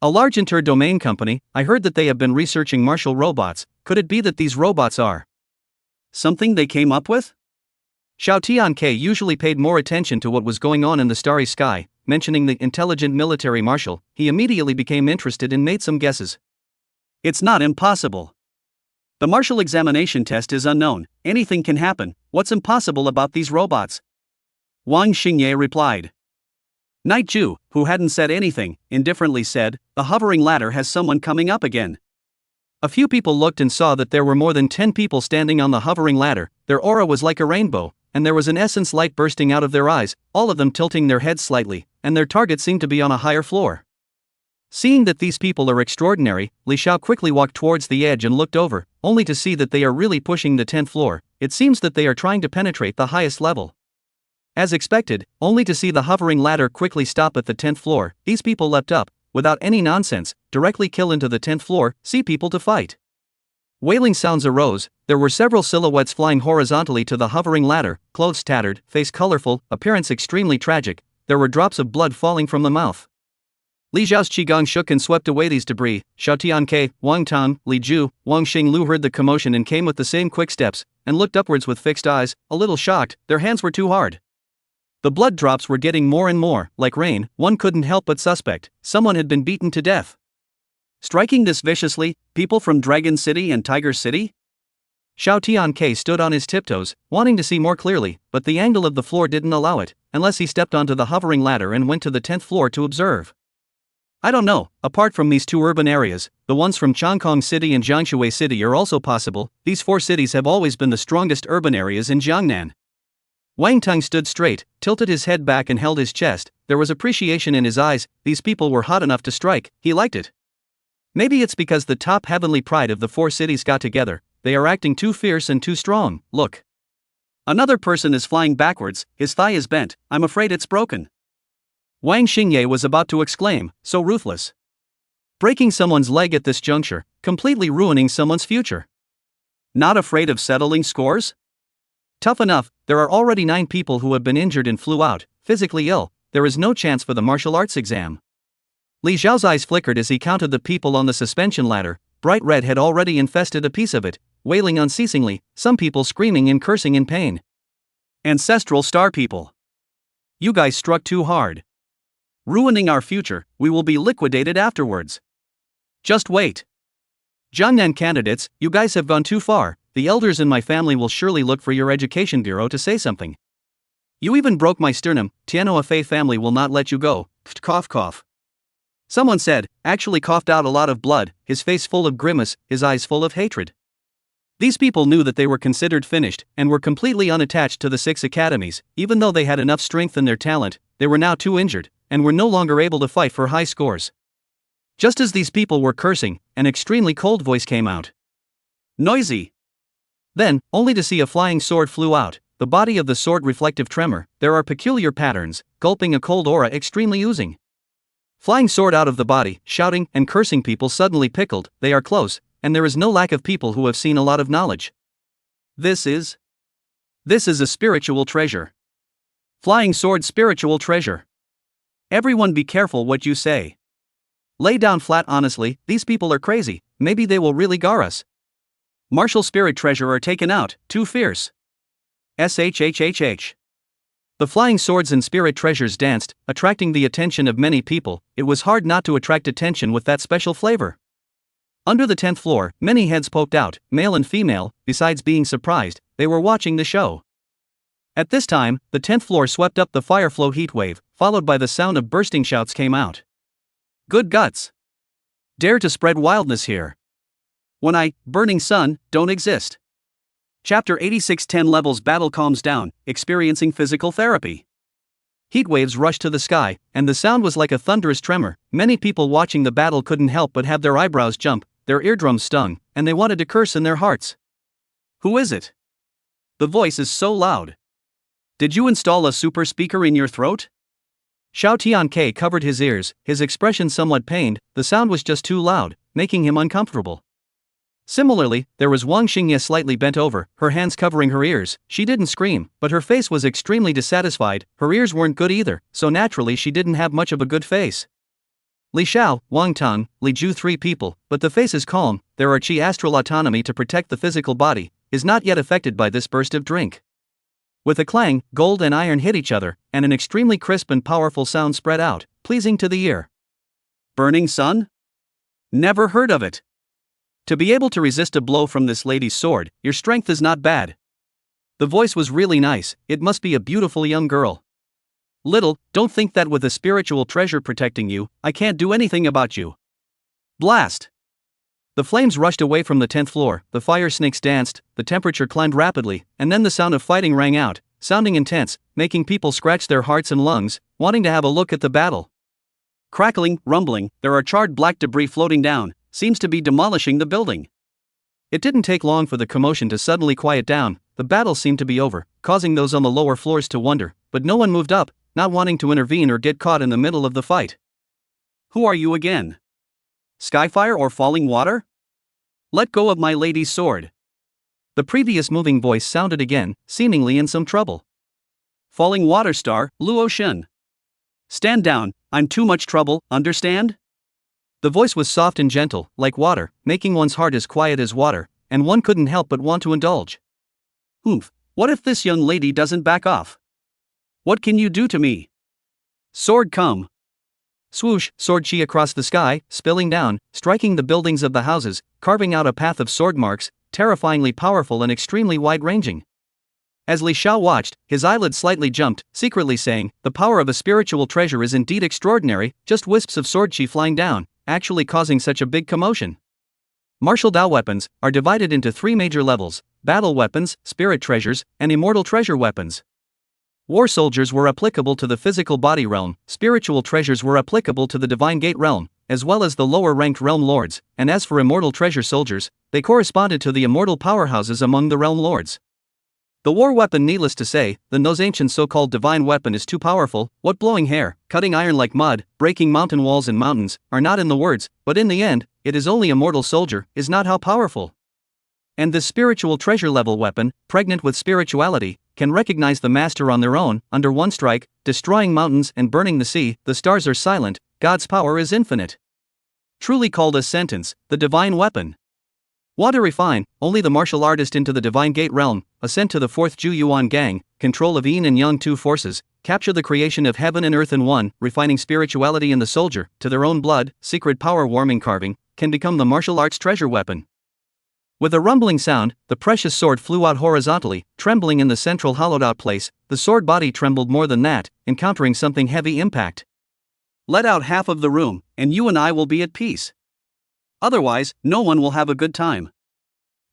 A large inter-domain company. I heard that they have been researching martial robots. Could it be that these robots are something they came up with? Xiao Tianke usually paid more attention to what was going on in the starry sky. Mentioning the intelligent military marshal, he immediately became interested and made some guesses. It's not impossible. The martial examination test is unknown. Anything can happen. What's impossible about these robots? Wang Xingye replied. Night Ju, who hadn't said anything, indifferently said, "The hovering ladder has someone coming up again." A few people looked and saw that there were more than 10 people standing on the hovering ladder. Their aura was like a rainbow, and there was an essence light bursting out of their eyes, all of them tilting their heads slightly, and their target seemed to be on a higher floor. Seeing that these people are extraordinary, Li Xiao quickly walked towards the edge and looked over, only to see that they are really pushing the 10th floor. It seems that they are trying to penetrate the highest level. As expected, only to see the hovering ladder quickly stop at the 10th floor, these people leapt up, without any nonsense, directly kill into the 10th floor, see people to fight. Wailing sounds arose. There were several silhouettes flying horizontally to the hovering ladder, clothes tattered, face colorful, appearance extremely tragic. There were drops of blood falling from the mouth. Li Zhao's qigong shook and swept away these debris. Xiao Tianke, Wang Tang, Li Ju, Wang Xinglu heard the commotion and came with the same quick steps, and looked upwards with fixed eyes, a little shocked. Their hands were too hard. The blood drops were getting more and more, like rain. One couldn't help but suspect someone had been beaten to death. Striking this viciously, people from Dragon City and Tiger City? Xiao Tianke stood on his tiptoes, wanting to see more clearly, but the angle of the floor didn't allow it, unless he stepped onto the hovering ladder and went to the 10th floor to observe. I don't know, apart from these two urban areas, the ones from Chongqing City and Jiangshui City are also possible. These four cities have always been the strongest urban areas in Jiangnan. Wang Tang stood straight, tilted his head back and held his chest. There was appreciation in his eyes. These people were hot enough to strike. He liked it. Maybe it's because the top heavenly pride of the four cities got together. They are acting too fierce and too strong. Look. Another person is flying backwards, his thigh is bent. I'm afraid it's broken. Wang Xingye was about to exclaim, so ruthless. Breaking someone's leg at this juncture, completely ruining someone's future. Not afraid of settling scores? Tough enough, there are already 9 people who have been injured and flew out, physically ill. There is no chance for the martial arts exam. Li Zhao's eyes flickered as he counted the people on the suspension ladder. Bright red had already infested a piece of it, wailing unceasingly, some people screaming and cursing in pain. Ancestral star people. You guys struck too hard. Ruining our future, we will be liquidated afterwards. Just wait. Jiangnan candidates, you guys have gone too far. The elders in my family will surely look for your education bureau to say something. You even broke my sternum. Tianhua Fei family will not let you go. Cough cough. Someone said, actually coughed out a lot of blood, his face full of grimace, his eyes full of hatred. These people knew that they were considered finished, and were completely unattached to the 6 academies. Even though they had enough strength in their talent, they were now too injured, and were no longer able to fight for high scores. Just as these people were cursing, an extremely cold voice came out. Noisy. Then, only to see a flying sword flew out, the body of the sword reflective tremor. There are peculiar patterns, gulping a cold aura extremely oozing. Flying sword out of the body, shouting and cursing people suddenly pickled. They are close, and there is no lack of people who have seen a lot of knowledge. This is a spiritual treasure. Flying sword spiritual treasure. Everyone be careful what you say. Lay down flat honestly, these people are crazy, maybe they will really gar us. Martial spirit treasure are taken out, too fierce. SHHHH. The flying swords and spirit treasures danced, attracting the attention of many people. It was hard not to attract attention with that special flavor. Under the 10th floor, many heads poked out, male and female. Besides being surprised, they were watching the show. At this time, the 10th floor swept up the fire flow heat wave, followed by the sound of bursting shouts came out. Good guts. Dare to spread wildness here. When burning sun, don't exist. Chapter 86 10 levels battle calms down, experiencing physical therapy. Heat waves rushed to the sky, and the sound was like a thunderous tremor. Many people watching the battle couldn't help but have their eyebrows jump, their eardrums stung, and they wanted to curse in their hearts. Who is it? The voice is so loud. Did you install a super speaker in your throat? Xiao Tianke covered his ears, his expression somewhat pained. The sound was just too loud, making him uncomfortable. Similarly, there was Wang Xingye slightly bent over, her hands covering her ears. She didn't scream, but her face was extremely dissatisfied. Her ears weren't good either, so naturally she didn't have much of a good face. Li Xiao, Wang Tang, Li Ju 3 people, but the face is calm. Their Qi astral autonomy to protect the physical body is not yet affected by this burst of drink. With a clang, gold and iron hit each other, and an extremely crisp and powerful sound spread out, pleasing to the ear. Burning sun? Never heard of it. To be able to resist a blow from this lady's sword, your strength is not bad. The voice was really nice. It must be a beautiful young girl. Little, don't think that with a spiritual treasure protecting you, I can't do anything about you. Blast! The flames rushed away from the 10th floor, the fire snakes danced, the temperature climbed rapidly, and then the sound of fighting rang out, sounding intense, making people scratch their hearts and lungs, wanting to have a look at the battle. Crackling, rumbling, there are charred black debris floating down, seems to be demolishing the building. It didn't take long for the commotion to suddenly quiet down. The battle seemed to be over, causing those on the lower floors to wonder, but no one moved up, not wanting to intervene or get caught in the middle of the fight. Who are you again? Skyfire or falling water? Let go of my lady's sword. The previous moving voice sounded again, seemingly in some trouble. Falling water star, Luo Shen. Stand down, I'm too much trouble, understand? The voice was soft and gentle, like water, making one's heart as quiet as water, and one couldn't help but want to indulge. Oomph, what if this young lady doesn't back off? What can you do to me? Sword come. Swoosh, sword chi across the sky, spilling down, striking the buildings of the houses, carving out a path of sword marks, terrifyingly powerful and extremely wide-ranging. As Li Xiao watched, his eyelids slightly jumped, secretly saying, "The power of a spiritual treasure is indeed extraordinary," just wisps of sword chi flying down, actually causing such a big commotion. Martial Dao weapons are divided into 3 major levels: battle weapons, spirit treasures, and immortal treasure weapons. War soldiers were applicable to the physical body realm, spiritual treasures were applicable to the divine gate realm, as well as the lower-ranked realm lords, and as for immortal treasure soldiers, they corresponded to the immortal powerhouses among the realm lords. The war weapon, needless to say, those ancient so-called divine weapon is too powerful. What blowing hair, cutting iron like mud, breaking mountain walls and mountains, are not in the words, but in the end, it is only a mortal soldier, is not how powerful. And this spiritual treasure level weapon, pregnant with spirituality, can recognize the master on their own, under one strike, destroying mountains and burning the sea. The stars are silent, God's power is infinite. Truly called a sentence, the divine weapon. Want to refine, only the martial artist into the divine gate realm, ascent to the 4th Ju Yuan gang, control of yin and yang 2 forces, capture the creation of heaven and earth in one, refining spirituality in the soldier, to their own blood, secret power warming carving, can become the martial arts treasure weapon. With a rumbling sound, the precious sword flew out horizontally, trembling in the central hollowed-out place. The sword body trembled more than that, encountering something heavy impact. Let out half of the room, and you and I will be at peace. Otherwise, no one will have a good time.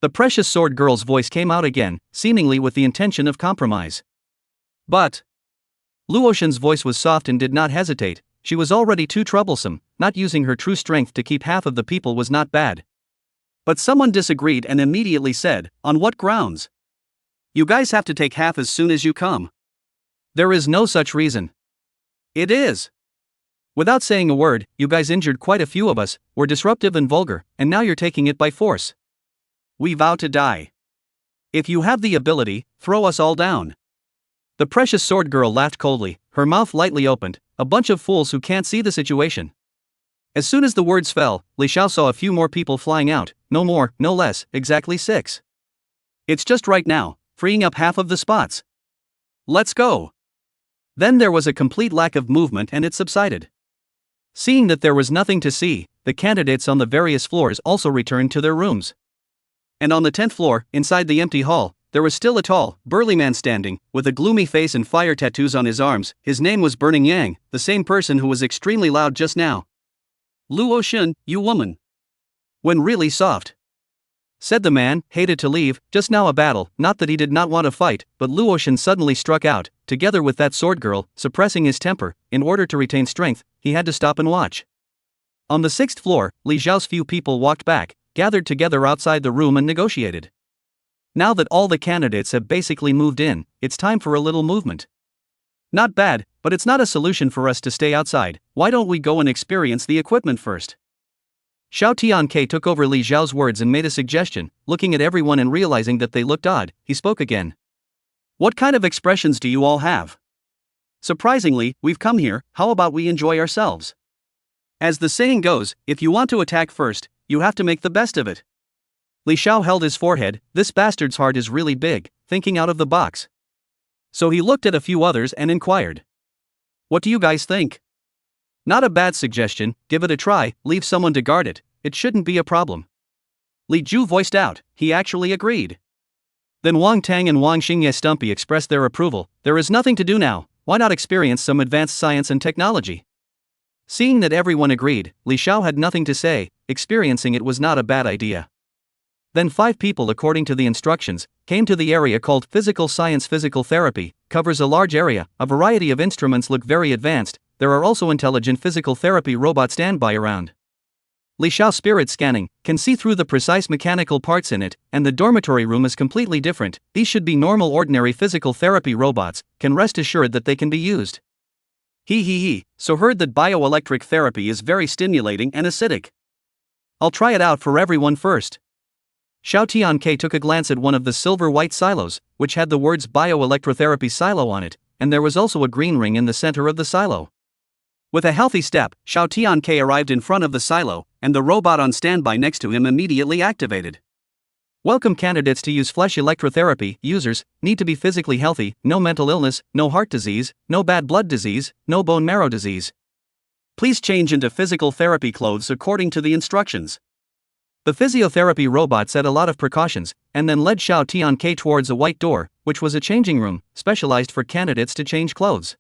The precious sword girl's voice came out again, seemingly with the intention of compromise. But Luotian's voice was soft and did not hesitate. She was already too troublesome. Not using her true strength to keep half of the people was not bad. But someone disagreed and immediately said, "On what grounds? You guys have to take half as soon as you come." There is no such reason. It is. Without saying a word, you guys injured quite a few of us, were disruptive and vulgar, and now you're taking it by force. We vow to die. If you have the ability, throw us all down. The precious sword girl laughed coldly, her mouth lightly opened. A bunch of fools who can't see the situation. As soon as the words fell, Li Xiao saw a few more people flying out, no more, no less, exactly 6. It's just right now, freeing up half of the spots. Let's go. Then there was a complete lack of movement and it subsided. Seeing that there was nothing to see, the candidates on the various floors also returned to their rooms. And on the 10th floor, inside the empty hall, there was still a tall, burly man standing, with a gloomy face and fire tattoos on his arms. His name was Burning Yang, the same person who was extremely loud just now. "Luo Xun, you woman. When really soft," said the man, hated to leave. Just now a battle, not that he did not want to fight, but Luo Xun suddenly struck out, together with that sword girl, suppressing his temper. In order to retain strength, he had to stop and watch. On the 6th floor, Li Xiao's few people walked back, gathered together outside the room and negotiated. Now that all the candidates have basically moved in, it's time for a little movement. Not bad, but it's not a solution for us to stay outside. Why don't we go and experience the equipment first? Xiao Tianke took over Li Xiao's words and made a suggestion. Looking at everyone and realizing that they looked odd, he spoke again. "What kind of expressions do you all have? Surprisingly, we've come here, how about we enjoy ourselves? As the saying goes, if you want to attack first, you have to make the best of it." Li Xiao held his forehead. This bastard's heart is really big, thinking out of the box. So he looked at a few others and inquired, "What do you guys think?" "Not a bad suggestion, give it a try, leave someone to guard it, it shouldn't be a problem." Li Ju voiced out, he actually agreed. Then Wang Tang and Wang Xingye Stumpy expressed their approval. There is nothing to do now, why not experience some advanced science and technology? Seeing that everyone agreed, Li Xiao had nothing to say. Experiencing it was not a bad idea. Then 5 people, according to the instructions, came to the area called Physical Science. Physical therapy covers a large area, a variety of instruments look very advanced, there are also intelligent physical therapy robots standby around. Li Xiao spirit scanning can see through the precise mechanical parts in it, and the dormitory room is completely different. These should be normal ordinary physical therapy robots, can rest assured that they can be used. So heard that bioelectric therapy is very stimulating and acidic. I'll try it out for everyone first. Xiao Tianke took a glance at one of the silver-white silos, which had the words bioelectrotherapy silo on it, and there was also a green ring in the center of the silo. With a healthy step, Xiao Tianke arrived in front of the silo, and the robot on standby next to him immediately activated. Welcome candidates to use flesh electrotherapy. Users need to be physically healthy, no mental illness, no heart disease, no bad blood disease, no bone marrow disease. Please change into physical therapy clothes according to the instructions. The physiotherapy robot said a lot of precautions, and then led Xiao Tianke towards a white door, which was a changing room, specialized for candidates to change clothes.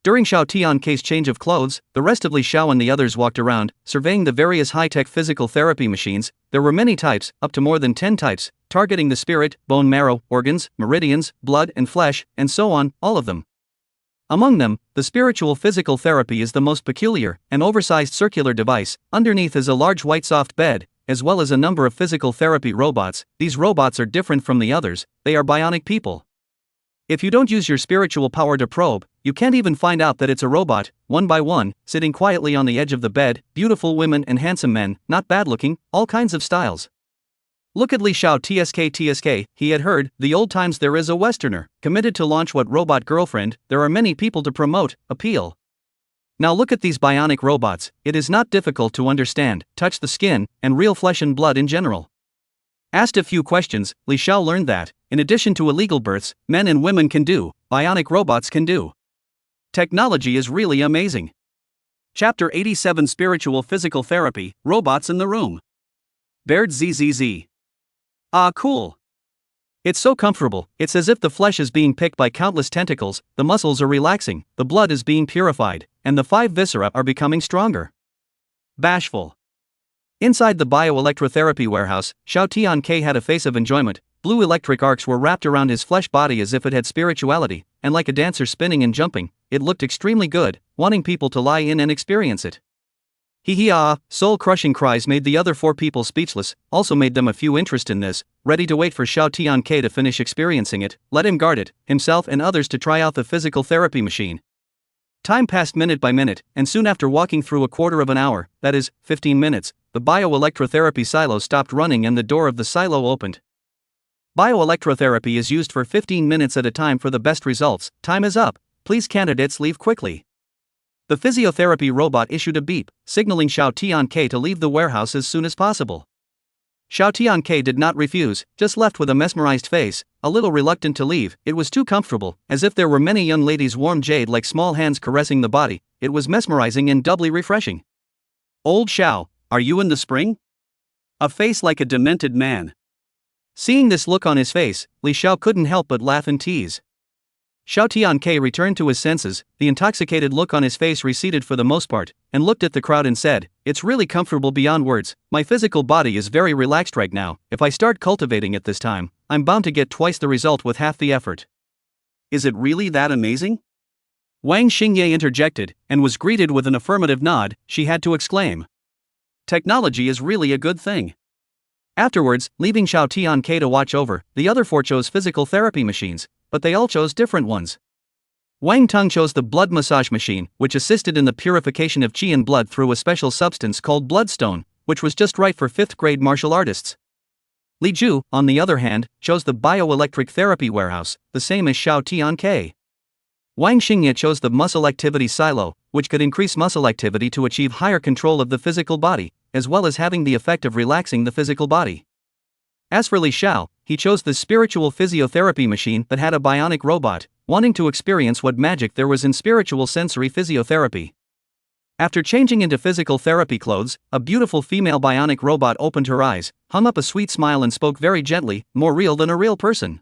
During Xiao Tianke's change of clothes, the rest of Li Xiao and the others walked around, surveying the various high-tech physical therapy machines. There were many types, up to more than 10 types, targeting the spirit, bone marrow, organs, meridians, blood and flesh, and so on, all of them. Among them, the spiritual physical therapy is the most peculiar, an oversized circular device. Underneath is a large white soft bed, as well as a number of physical therapy robots. These robots are different from the others, they are bionic people. If you don't use your spiritual power to probe, you can't even find out that it's a robot. One by one, sitting quietly on the edge of the bed, beautiful women and handsome men, not bad looking, all kinds of styles. Look at Li Xiao TSK, he had heard, the old times there is a Westerner, committed to launch what robot girlfriend, there are many people to promote, appeal. Now look at these bionic robots, it is not difficult to understand, touch the skin, and real flesh and blood in general. Asked a few questions, Li Xiao learned that, in addition to illegal births, men and women can do, bionic robots can do. Technology is really amazing. Chapter 87 Spiritual Physical Therapy, Robots in the Room. Baird ZZZ. Ah, cool. It's so comfortable, it's as if the flesh is being picked by countless tentacles, the muscles are relaxing, the blood is being purified, and the 5 viscera are becoming stronger. Bashful. Inside the bioelectrotherapy warehouse, Xiao Tianke had a face of enjoyment. Blue electric arcs were wrapped around his flesh body as if it had spirituality, and like a dancer spinning and jumping, it looked extremely good, wanting people to lie in and experience it. Hee-hee-ah, soul-crushing cries made the other 4 people speechless, also made them a few interest in this, ready to wait for Xiao Tianke to finish experiencing it, let him guard it, himself and others to try out the physical therapy machine. Time passed minute by minute, and soon after walking through a quarter of an hour, that is, 15 minutes, the bioelectrotherapy silo stopped running and the door of the silo opened. Bioelectrotherapy is used for 15 minutes at a time for the best results. Time is up, please candidates leave quickly. The physiotherapy robot issued a beep, signaling Xiao Tianke to leave the warehouse as soon as possible. Xiao Tianke did not refuse, just left with a mesmerized face, a little reluctant to leave. It was too comfortable, as if there were many young ladies warm jade like small hands caressing the body. It was mesmerizing and doubly refreshing. Old Xiao, are you in the spring? A face like a demented man. Seeing this look on his face, Li Xiao couldn't help but laugh and tease. Xiao Tianke returned to his senses, the intoxicated look on his face receded for the most part, and looked at the crowd and said, "It's really comfortable beyond words, my physical body is very relaxed right now, if I start cultivating it this time, I'm bound to get twice the result with half the effort." Is it really that amazing? Wang Xingye interjected, and was greeted with an affirmative nod. She had to exclaim. Technology is really a good thing. Afterwards, leaving Xiao Tianke to watch over, the other 4 chose physical therapy machines, but they all chose different ones. Wang Tang chose the blood massage machine, which assisted in the purification of qi and blood through a special substance called bloodstone, which was just right for 5th grade martial artists. Li Ju, on the other hand, chose the bioelectric therapy warehouse, the same as Xiao Tianke. Wang Xingye chose the muscle activity silo, which could increase muscle activity to achieve higher control of the physical body, as well as having the effect of relaxing the physical body. As for Li Xiao, he chose the spiritual physiotherapy machine that had a bionic robot, wanting to experience what magic there was in spiritual sensory physiotherapy. After changing into physical therapy clothes, a beautiful female bionic robot opened her eyes, hung up a sweet smile and spoke very gently, more real than a real person.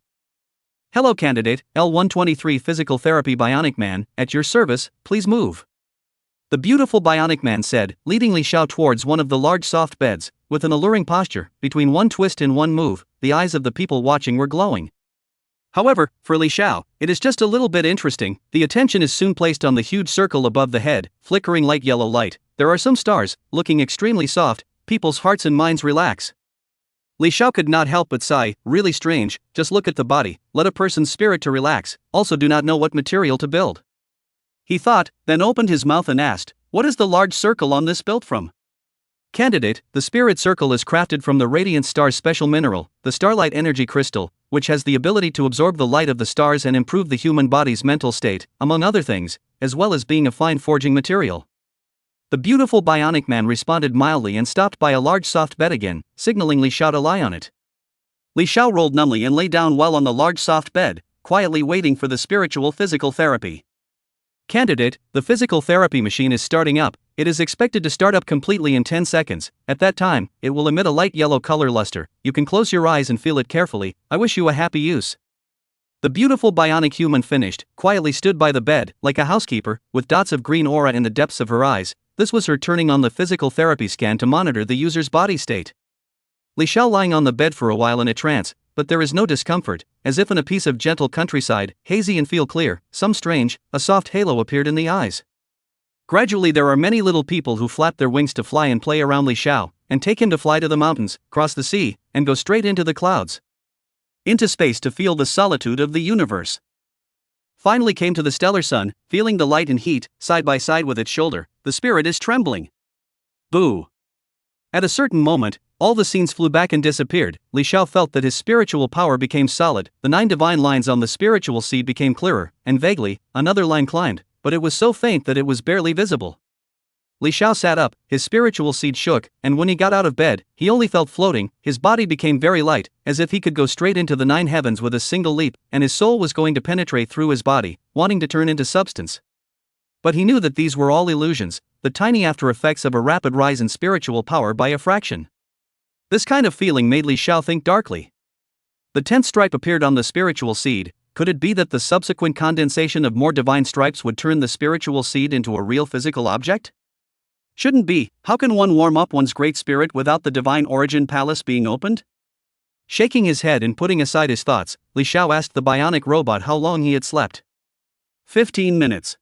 "Hello candidate, L123 physical therapy bionic man, at your service, please move." The beautiful bionic man said, leading Li Xiao towards one of the large soft beds, with an alluring posture. Between one twist and one move, the eyes of the people watching were glowing. However, for Li Xiao, it is just a little bit interesting. The attention is soon placed on the huge circle above the head, flickering light yellow light. There are some stars, looking extremely soft. People's hearts and minds relax. Li Xiao could not help but sigh, really strange. Just look at the body, let a person's spirit to relax, also do not know what material to build. He thought, then opened his mouth and asked, "What is the large circle on this built from?" Candidate, the spirit circle is crafted from the radiant star's special mineral, the starlight energy crystal, which has the ability to absorb the light of the stars and improve the human body's mental state, among other things, as well as being a fine forging material. The beautiful bionic man responded mildly and stopped by a large soft bed again, signaling Li Xiao to lie on it. Li Xiao rolled numbly and lay down well on the large soft bed, quietly waiting for the spiritual physical therapy. Candidate, the physical therapy machine is starting up. It is expected to start up completely in 10 seconds. At that time, it will emit a light yellow color luster. You can close your eyes and feel it carefully. I wish you a happy use. The beautiful bionic human finished, quietly stood by the bed, like a housekeeper, with dots of green aura in the depths of her eyes. This was her turning on the physical therapy scan to monitor the user's body state. Li Xiao lying on the bed for a while in a trance, but there is no discomfort, as if in a piece of gentle countryside, hazy and feel clear, a soft halo appeared in the eyes. Gradually there are many little people who flap their wings to fly and play around Li Xiao, and take him to fly to the mountains, cross the sea, and go straight into the clouds. Into space to feel the solitude of the universe. Finally came to the stellar sun, feeling the light and heat, side by side with its shoulder, the spirit is trembling. Boo! At a certain moment, all the scenes flew back and disappeared. Li Xiao felt that his spiritual power became solid, the 9 divine lines on the spiritual seed became clearer, and vaguely, another line climbed, but it was so faint that it was barely visible. Li Xiao sat up, his spiritual seed shook, and when he got out of bed, he only felt floating. His body became very light, as if he could go straight into the 9 heavens with a single leap, and his soul was going to penetrate through his body, wanting to turn into substance. But he knew that these were all illusions, the tiny after effects of a rapid rise in spiritual power by a fraction. This kind of feeling made Li Xiao think darkly. The 10th stripe appeared on the spiritual seed. Could it be that the subsequent condensation of more divine stripes would turn the spiritual seed into a real physical object? Shouldn't be. How can one warm up one's great spirit without the divine origin palace being opened? Shaking his head and putting aside his thoughts, Li Xiao asked the bionic robot how long he had slept. 15 minutes.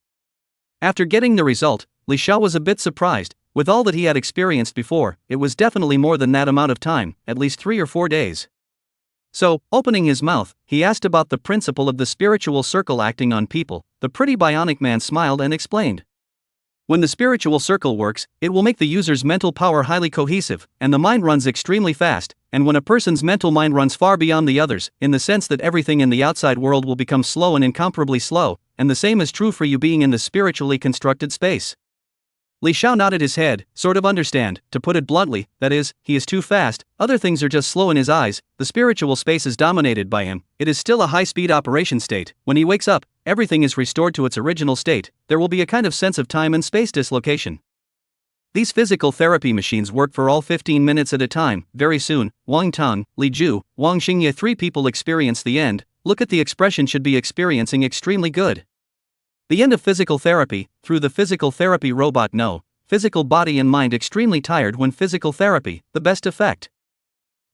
After getting the result, Li Xiao was a bit surprised. With all that he had experienced before, it was definitely more than that amount of time, at least 3 or 4 days. So, opening his mouth, he asked about the principle of the spiritual circle acting on people. The pretty bionic man smiled and explained. When the spiritual circle works, it will make the user's mental power highly cohesive, and the mind runs extremely fast, and when a person's mental mind runs far beyond the others, in the sense that everything in the outside world will become slow and incomparably slow, and the same is true for you being in the spiritually constructed space. Li Xiao nodded his head, sort of understand. To put it bluntly, that is, he is too fast, other things are just slow in his eyes, the spiritual space is dominated by him, it is still a high-speed operation state. When he wakes up, everything is restored to its original state, there will be a kind of sense of time and space dislocation. These physical therapy machines work for all 15 minutes at a time. Very soon, Wang Tang, Li Ju, Wang Xingye, 3 people experience the end. Look at the expression, should be experiencing extremely good. The end of physical therapy, through the physical therapy robot. No, physical body and mind extremely tired when physical therapy, the best effect.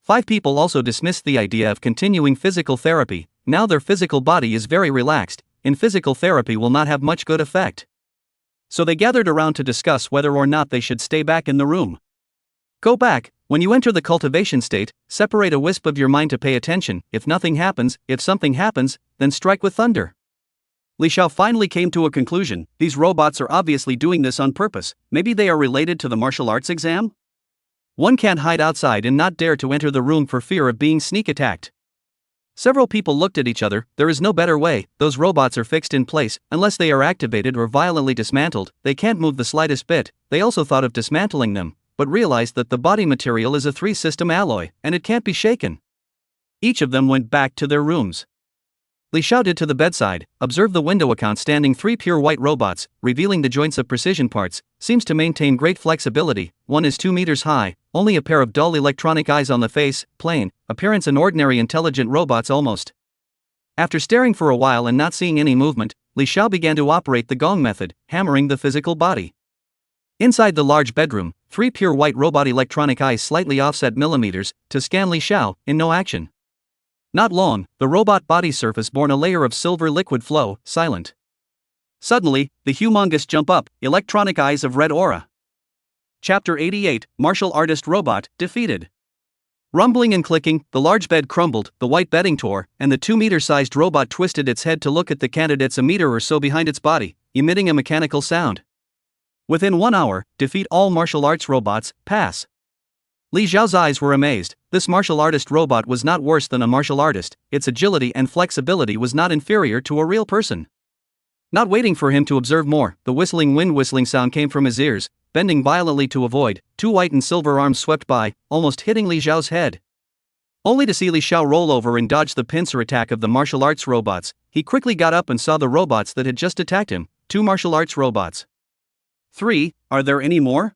5 people also dismissed the idea of continuing physical therapy, now their physical body is very relaxed, in physical therapy will not have much good effect. So they gathered around to discuss whether or not they should stay back in the room. Go back. When you enter the cultivation state, separate a wisp of your mind to pay attention. If nothing happens, if something happens, then strike with thunder. Li Xiao finally came to a conclusion. These robots are obviously doing this on purpose. Maybe they are related to the martial arts exam? One can't hide outside and not dare to enter the room for fear of being sneak attacked. Several people looked at each other. There is no better way. Those robots are fixed in place. Unless they are activated or violently dismantled, they can't move the slightest bit. They also thought of dismantling them, but realized that the body material is a 3-system alloy, and it can't be shaken. Each of them went back to their rooms. Li shouted to the bedside, observe the window account standing 3 pure white robots, revealing the joints of precision parts, seems to maintain great flexibility. One is 2 meters high, only a pair of dull electronic eyes on the face, plain, appearance an ordinary intelligent robots almost. After staring for a while and not seeing any movement, Li Xiao began to operate the gong method, hammering the physical body. Inside the large bedroom, 3 pure white robot electronic eyes slightly offset millimeters, to scan Li Xiao, in no action. Not long, the robot body surface borne a layer of silver liquid flow, silent. Suddenly, the humongous jump up, electronic eyes of red aura. Chapter 88, Martial Artist Robot, Defeated. Rumbling and clicking, the large bed crumbled, the white bedding tore, and the 2-meter-sized robot twisted its head to look at the candidates a meter or so behind its body, emitting a mechanical sound. Within 1 hour, defeat all martial arts robots, pass. Li Xiao's eyes were amazed. This martial artist robot was not worse than a martial artist, its agility and flexibility was not inferior to a real person. Not waiting for him to observe more, the whistling wind whistling sound came from his ears. Bending violently to avoid, two white and silver arms swept by, almost hitting Li Xiao's head. Only to see Li Xiao roll over and dodge the pincer attack of the martial arts robots, he quickly got up and saw the robots that had just attacked him, 2 martial arts robots. 3, are there any more?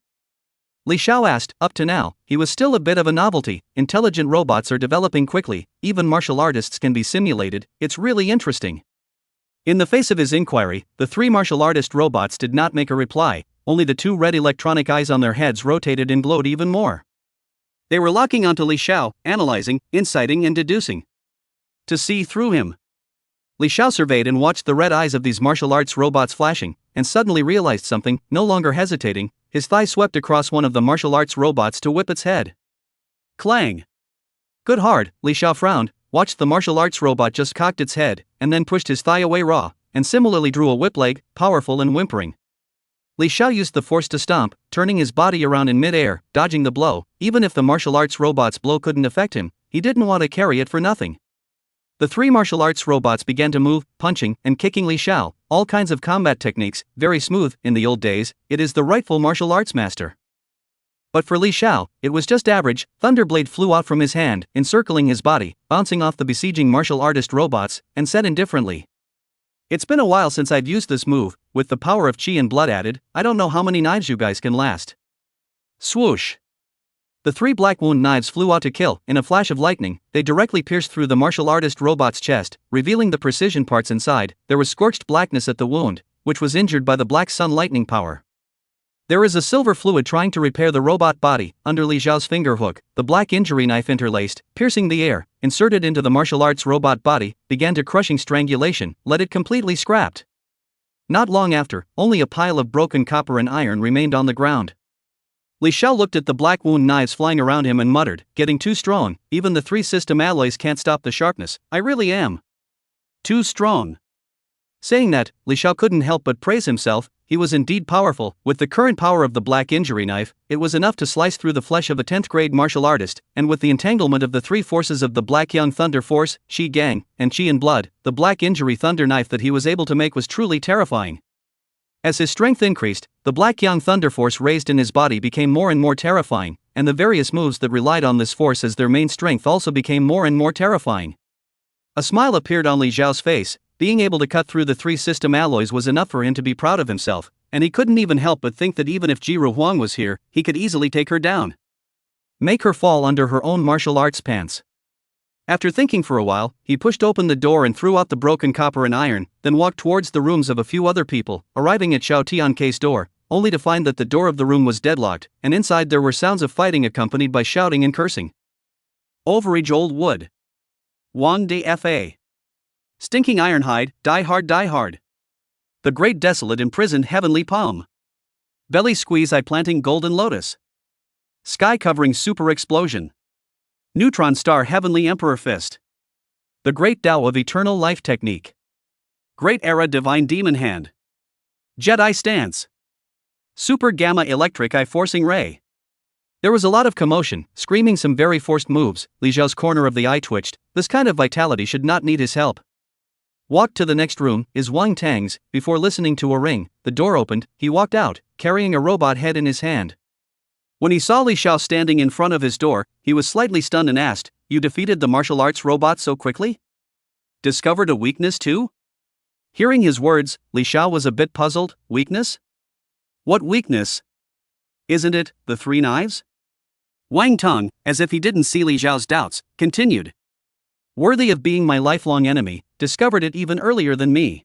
Li Xiao asked. Up to now, he was still a bit of a novelty. Intelligent robots are developing quickly, even martial artists can be simulated, it's really interesting. In the face of his inquiry, the 3 martial artist robots did not make a reply. Only the 2 red electronic eyes on their heads rotated and glowed even more. They were locking onto Li Xiao, analyzing, inciting and deducing. To see through him. Li Xiao surveyed and watched the red eyes of these martial arts robots flashing, and suddenly realized something. No longer hesitating, his thigh swept across one of the martial arts robots to whip its head. Clang! Good hard, Li Xiao frowned, watched the martial arts robot just cocked its head, and then pushed his thigh away raw, and similarly drew a whip leg, powerful and whimpering. Li Xiao used the force to stomp, turning his body around in mid-air, dodging the blow. Even if the martial arts robot's blow couldn't affect him, he didn't want to carry it for nothing. The 3 martial arts robots began to move, punching and kicking Li Xiao, all kinds of combat techniques, very smooth. In the old days, it is the rightful martial arts master. But for Li Xiao, it was just average. Thunderblade flew out from his hand, encircling his body, bouncing off the besieging martial artist robots, and said indifferently, "It's been a while since I've used this move. With the power of chi and blood added, I don't know how many knives you guys can last." Swoosh! The 3 black wound knives flew out to kill. In a flash of lightning, they directly pierced through the martial artist robot's chest, revealing the precision parts inside. There was scorched blackness at the wound, which was injured by the black sun lightning power. There is a silver fluid trying to repair the robot body. Under Li Xiao's finger hook, the black injury knife interlaced, piercing the air, inserted into the martial arts robot body, began to crushing strangulation, let it completely scrapped. Not long after, only a pile of broken copper and iron remained on the ground. Li Xiao looked at the black wound knives flying around him and muttered, "Getting too strong, even the 3 system alloys can't stop the sharpness, I really am too strong." Saying that, Li Xiao couldn't help but praise himself. He was indeed powerful. With the current power of the black injury knife, it was enough to slice through the flesh of a 10th grade martial artist, and with the entanglement of the 3 forces of the Black Young Thunder Force, Qi Gang, and Qi and Blood, the black injury thunder knife that he was able to make was truly terrifying. As his strength increased, the Black Young Thunder Force raised in his body became more and more terrifying, and the various moves that relied on this force as their main strength also became more and more terrifying. A smile appeared on Li Xiao's face. Being able to cut through the 3 system alloys was enough for him to be proud of himself, and he couldn't even help but think that even if Jiru Huang was here, he could easily take her down. Make her fall under her own martial arts pants. After thinking for a while, he pushed open the door and threw out the broken copper and iron, then walked towards the rooms of a few other people, arriving at Xiao Tian's door, only to find that the door of the room was deadlocked, and inside there were sounds of fighting accompanied by shouting and cursing. Overage old wood. Wang DFA. Stinking ironhide, die hard die hard. The great desolate imprisoned heavenly palm. Belly squeeze eye planting golden lotus. Sky covering super explosion. Neutron star heavenly emperor fist. The great Tao of eternal life technique. Great era divine demon hand. Jedi stance. Super gamma electric eye forcing ray. There was a lot of commotion, screaming some very forced moves. Li Xiao's corner of the eye twitched. This kind of vitality should not need his help. Walked to the next room, is Wang Tang's. Before listening to a ring, the door opened, he walked out, carrying a robot head in his hand. When he saw Li Xiao standing in front of his door, he was slightly stunned and asked, "You defeated the martial arts robot so quickly? Discovered a weakness too?" Hearing his words, Li Xiao was a bit puzzled. Weakness? What weakness? Isn't it the 3 knives? Wang Tang, as if he didn't see Li Xiao's doubts, continued. Worthy of being my lifelong enemy, discovered it even earlier than me.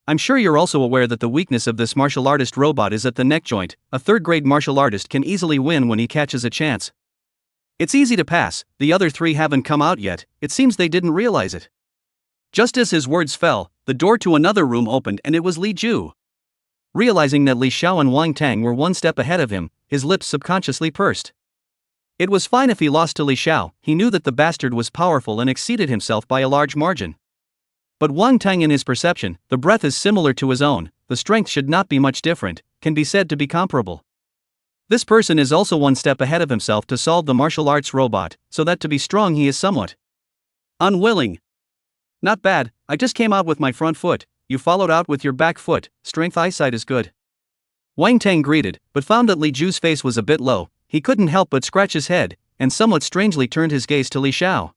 I'm sure you're also aware that the weakness of this martial artist robot is at the neck joint. A 3rd grade martial artist can easily win when he catches a chance. It's easy to pass, the other 3 haven't come out yet, it seems they didn't realize it. Just as his words fell, the door to another room opened and it was Li Ju. Realizing that Li Xiao and Wang Tang were 1 step ahead of him, his lips subconsciously pursed. It was fine if he lost to Li Xiao, he knew that the bastard was powerful and exceeded himself by a large margin. But Wang Tang, in his perception, the breath is similar to his own, the strength should not be much different, can be said to be comparable. This person is also one step ahead of himself to solve the martial arts robot, so that to be strong he is somewhat unwilling. Not bad, I just came out with my front foot, you followed out with your back foot, strength eyesight is good. Wang Tang greeted, but found that Li Ju's face was a bit low. He couldn't help but scratch his head, and somewhat strangely turned his gaze to Li Xiao.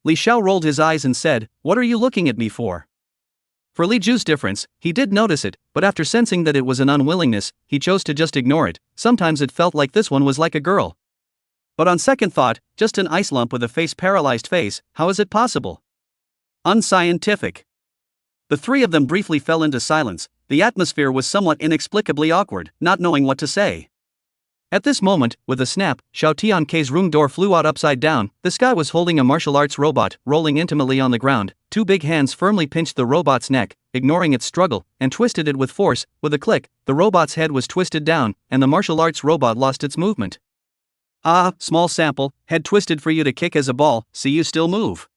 Li Xiao rolled his eyes and said, "What are you looking at me for?" For Li Ju's difference, he did notice it, but after sensing that it was an unwillingness, he chose to just ignore it. Sometimes it felt like this one was like a girl. But on second thought, just an ice lump with a paralyzed face, how is it possible? Unscientific. The three of them briefly fell into silence. The atmosphere was somewhat inexplicably awkward, not knowing what to say. At this moment, with a snap, Xiao Tiankei's room door flew out upside down. This guy was holding a martial arts robot, rolling intimately on the ground. Two big hands firmly pinched the robot's neck, ignoring its struggle, and twisted it with force. With a click, the robot's head was twisted down, and the martial arts robot lost its movement. "Ah, small sample, head twisted for you to kick as a ball, see you still move."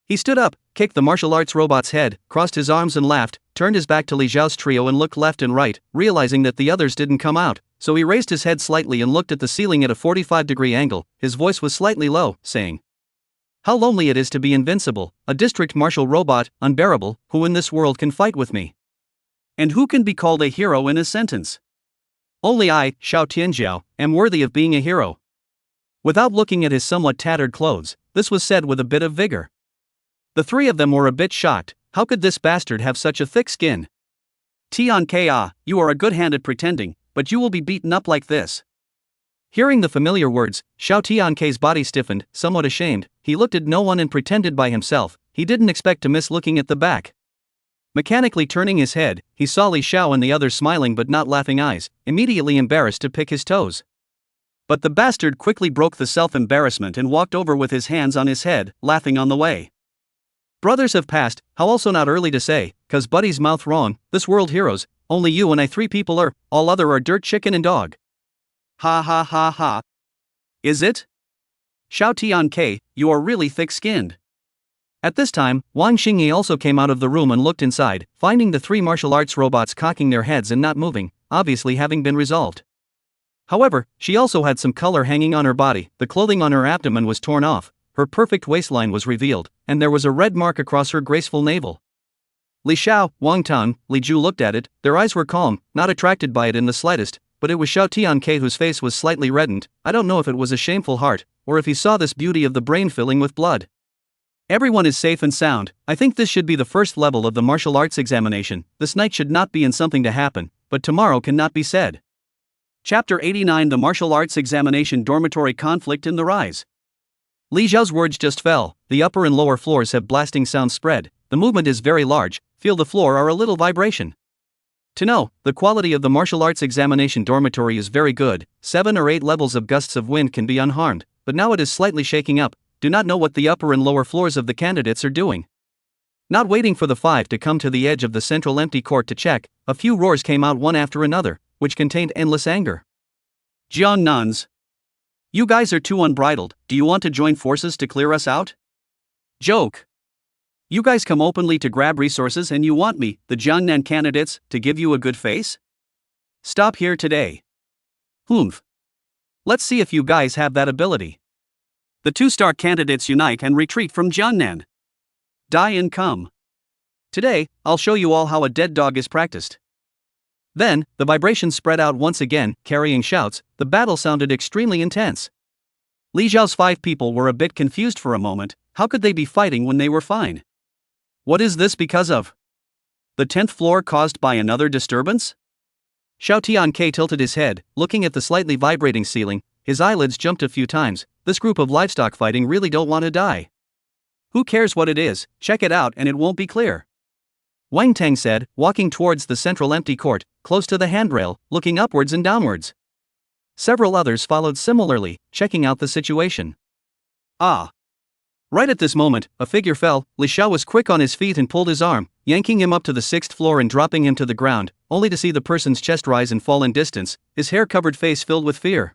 He stood up, kicked the martial arts robot's head, crossed his arms and laughed, turned his back to Li Xiao's trio and looked left and right, realizing that the others didn't come out, so he raised his head slightly and looked at the ceiling at a 45-degree angle. His voice was slightly low, saying, "How lonely it is to be invincible, a district martial robot, unbearable, who in this world can fight with me? And who can be called a hero in a sentence? Only I, Xiao Tianjiao, am worthy of being a hero." Without looking at his somewhat tattered clothes, this was said with a bit of vigor. The three of them were a bit shocked. How could this bastard have such a thick skin? "Tian-Ka, you are a good-handed pretending, but you will be beaten up like this." Hearing the familiar words, Xiao Tiankei's body stiffened, somewhat ashamed. He looked at no one and pretended by himself. He didn't expect to miss looking at the back. Mechanically turning his head, he saw Li Xiao and the others smiling but not laughing eyes, immediately embarrassed to pick his toes. But the bastard quickly broke the self-embarrassment and walked over with his hands on his head, laughing on the way. Brothers have passed, how also not early to say, 'cause buddy's mouth wrong, this world heroes, only you and I three people are, all other are dirt chicken and dog. Ha ha ha ha. Is it? Xiao Tiankei, you are really thick-skinned. At this time, Wang Xingyi also came out of the room and looked inside, finding the three martial arts robots cocking their heads and not moving, obviously having been resolved. However, she also had some color hanging on her body, the clothing on her abdomen was torn off, her perfect waistline was revealed, and there was a red mark across her graceful navel. Li Xiao, Wang Tang, Li Ju looked at it, their eyes were calm, not attracted by it in the slightest, but it was Xiao Tiankei whose face was slightly reddened. I don't know if it was a shameful heart, or if he saw this beauty of the brain filling with blood. Everyone is safe and sound. I think this should be the first level of the martial arts examination. This night should not be in something to happen, but tomorrow cannot be said. Chapter 89 The Martial Arts Examination Dormitory Conflict in the Rise. Li Xiao's words just fell. The upper and lower floors have blasting sounds spread. The movement is very large. Feel the floor are a little vibration. To know, the quality of the martial arts examination dormitory is very good. 7 or 8 levels of gusts of wind can be unharmed, but now it is slightly shaking up. Do not know what the upper and lower floors of the candidates are doing. Not waiting for the 5 to come to the edge of the central empty court to check, a few roars came out one after another, which contained endless anger. Jiang nuns. You guys are too unbridled. Do you want to join forces to clear us out? Joke. You guys come openly to grab resources and you want me, the Jiangnan candidates, to give you a good face? Stop here today. Humph. Let's see if you guys have that ability. The 2-star candidates unite and retreat from Jiangnan. Die and come. Today, I'll show you all how a dead dog is practiced. Then, the vibrations spread out once again, carrying shouts. The battle sounded extremely intense. Li Xiao's 5 people were a bit confused for a moment. How could they be fighting when they were fine? What is this because of? The 10th floor caused by another disturbance? Xiao Tiankei tilted his head, looking at the slightly vibrating ceiling. His eyelids jumped a few times. This group of livestock fighting really don't want to die. Who cares what it is, check it out and it won't be clear. Wang Tang said, walking towards the central empty court, close to the handrail, looking upwards and downwards. Several others followed similarly, checking out the situation. Ah. Right at this moment, a figure fell. Li Xiao was quick on his feet and pulled his arm, yanking him up to the 6th floor and dropping him to the ground, only to see the person's chest rise and fall in distance, his hair-covered face filled with fear.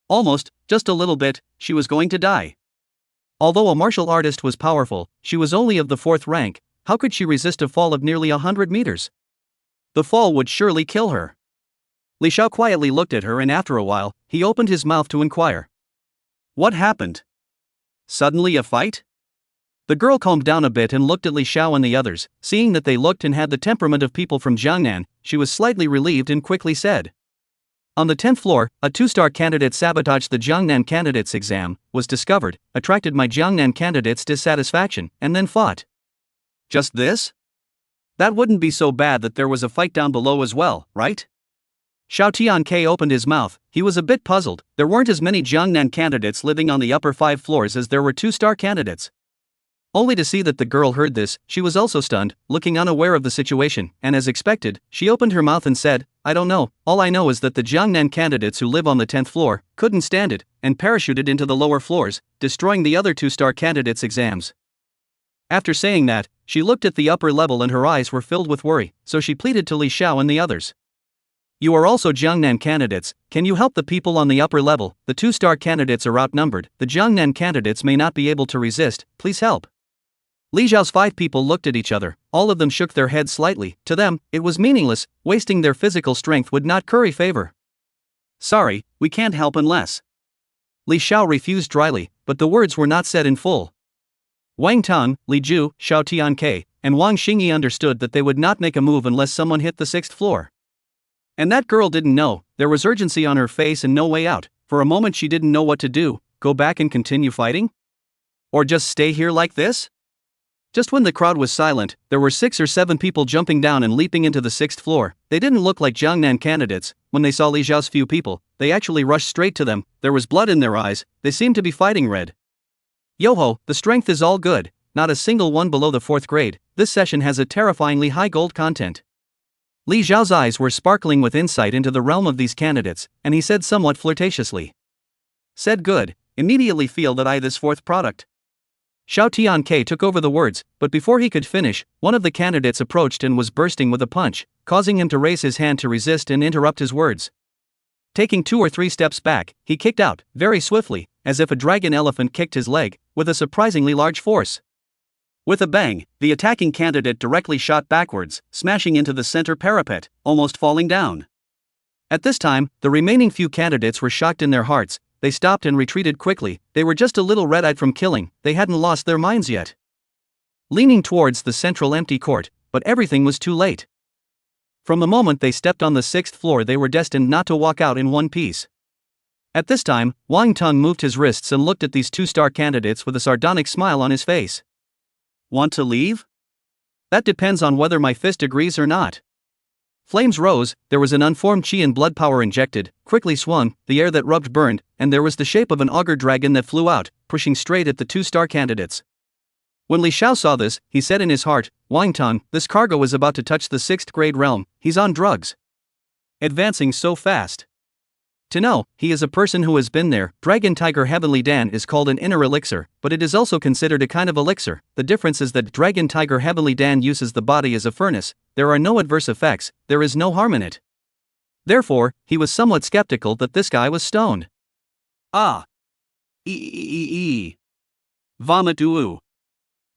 Almost, just a little bit, she was going to die. Although a martial artist was powerful, she was only of the 4th rank. How could she resist a fall of nearly 100 meters? The fall would surely kill her. Li Xiao quietly looked at her, and after a while, he opened his mouth to inquire. What happened? Suddenly a fight? The girl calmed down a bit and looked at Li Xiao and the others. Seeing that they looked and had the temperament of people from Jiangnan, she was slightly relieved and quickly said. On the 10th floor, a 2-star candidate sabotaged the Jiangnan candidates exam, was discovered, attracted my Jiangnan candidates' dissatisfaction, and then fought. Just this? That wouldn't be so bad that there was a fight down below as well, right? Xiao Tianke opened his mouth. He was a bit puzzled. There weren't as many Jiangnan candidates living on the upper 5 floors as there were 2-star candidates. Only to see that the girl heard this, she was also stunned, looking unaware of the situation, and as expected, she opened her mouth and said, I don't know, all I know is that the Jiangnan candidates who live on the 10th floor couldn't stand it, and parachuted into the lower floors, destroying the other 2-star candidates' exams. After saying that, she looked at the upper level and her eyes were filled with worry, so she pleaded to Li Xiao and the others. You are also Jiangnan candidates, can you help the people on the upper level? The 2-star candidates are outnumbered, the Jiangnan candidates may not be able to resist, please help. Li Xiao's 5 people looked at each other, all of them shook their heads slightly. To them, it was meaningless, wasting their physical strength would not curry favor. Sorry, we can't help unless. Li Xiao refused dryly, but the words were not said in full. Wang Tang, Li Ju, Xiao Tianke, and Wang Xingyi understood that they would not make a move unless someone hit the 6th floor. And that girl didn't know, there was urgency on her face and no way out. For a moment she didn't know what to do, go back and continue fighting? Or just stay here like this? Just when the crowd was silent, there were 6 or 7 people jumping down and leaping into the 6th floor. They didn't look like Jiangnan candidates. When they saw Li Xiao's few people, they actually rushed straight to them. There was blood in their eyes, they seemed to be fighting red. Yoho, the strength is all good, not a single one below the 4th grade. This session has a terrifyingly high gold content. Li Xiao's eyes were sparkling with insight into the realm of these candidates, and he said somewhat flirtatiously. Said good, immediately feel that this 4th product. Xiao Tianke took over the words, but before he could finish, one of the candidates approached and was bursting with a punch, causing him to raise his hand to resist and interrupt his words. Taking 2 or 3 steps back, he kicked out, very swiftly, as if a dragon elephant kicked his leg, with a surprisingly large force. With a bang, the attacking candidate directly shot backwards, smashing into the center parapet, almost falling down. At this time, the remaining few candidates were shocked in their hearts. They stopped and retreated quickly. They were just a little red-eyed from killing, they hadn't lost their minds yet. Leaning towards the central empty court, but everything was too late. From the moment they stepped on the 6th floor they were destined not to walk out in one piece. At this time, Wang Tang moved his wrists and looked at these 2-star candidates with a sardonic smile on his face. Want to leave? That depends on whether my fist agrees or not. Flames rose, there was an unformed chi and blood power injected, quickly swung, the air that rubbed burned, and there was the shape of an auger dragon that flew out, pushing straight at the 2-star candidates. When Li Xiao saw this, he said in his heart, Wang Tang, this cargo is about to touch the 6th grade realm, he's on drugs. Advancing so fast. To know, he is a person who has been there. Dragon Tiger Heavenly Dan is called an inner elixir, but it is also considered a kind of elixir. The difference is that Dragon Tiger Heavenly Dan uses the body as a furnace. There are no adverse effects, there is no harm in it. Therefore, he was somewhat skeptical that this guy was stoned. Ah. Vomit ooh.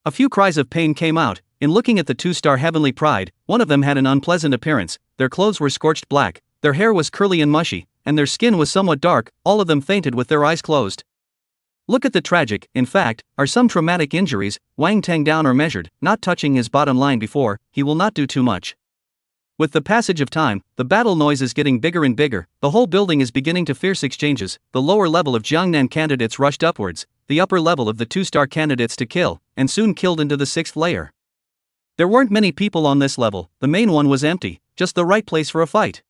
A few cries of pain came out. In looking at the 2-star Heavenly Pride, one of them had an unpleasant appearance. Their clothes were scorched black, their hair was curly and mushy, and their skin was somewhat dark. All of them fainted with their eyes closed. Look at the tragic, in fact, are some traumatic injuries. Wang Tang down or measured, not touching his bottom line before, he will not do too much. With the passage of time, the battle noise is getting bigger and bigger, the whole building is beginning to fierce exchanges, the lower level of Jiangnan candidates rushed upwards, the upper level of the 2-star candidates to kill, and soon killed into the 6th layer. There weren't many people on this level, the main one was empty, just the right place for a fight.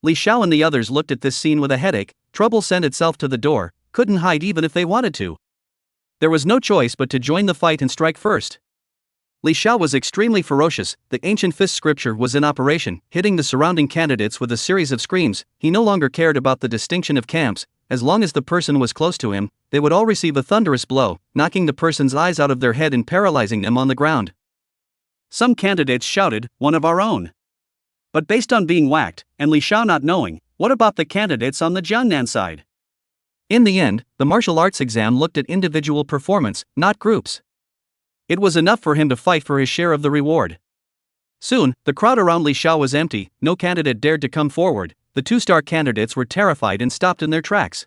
Li Xiao and the others looked at this scene with a headache. Trouble sent itself to the door, couldn't hide even if they wanted to. There was no choice but to join the fight and strike first. Li Xiao was extremely ferocious, the ancient fist scripture was in operation, hitting the surrounding candidates with a series of screams. He no longer cared about the distinction of camps, as long as the person was close to him, they would all receive a thunderous blow, knocking the person's eyes out of their head and paralyzing them on the ground. Some candidates shouted, one of our own. But based on being whacked, and Li Xiao not knowing, what about the candidates on the Jiangnan side? In the end, the martial arts exam looked at individual performance, not groups. It was enough for him to fight for his share of the reward. Soon, the crowd around Li Xiao was empty, no candidate dared to come forward. the 2-star candidates were terrified and stopped in their tracks.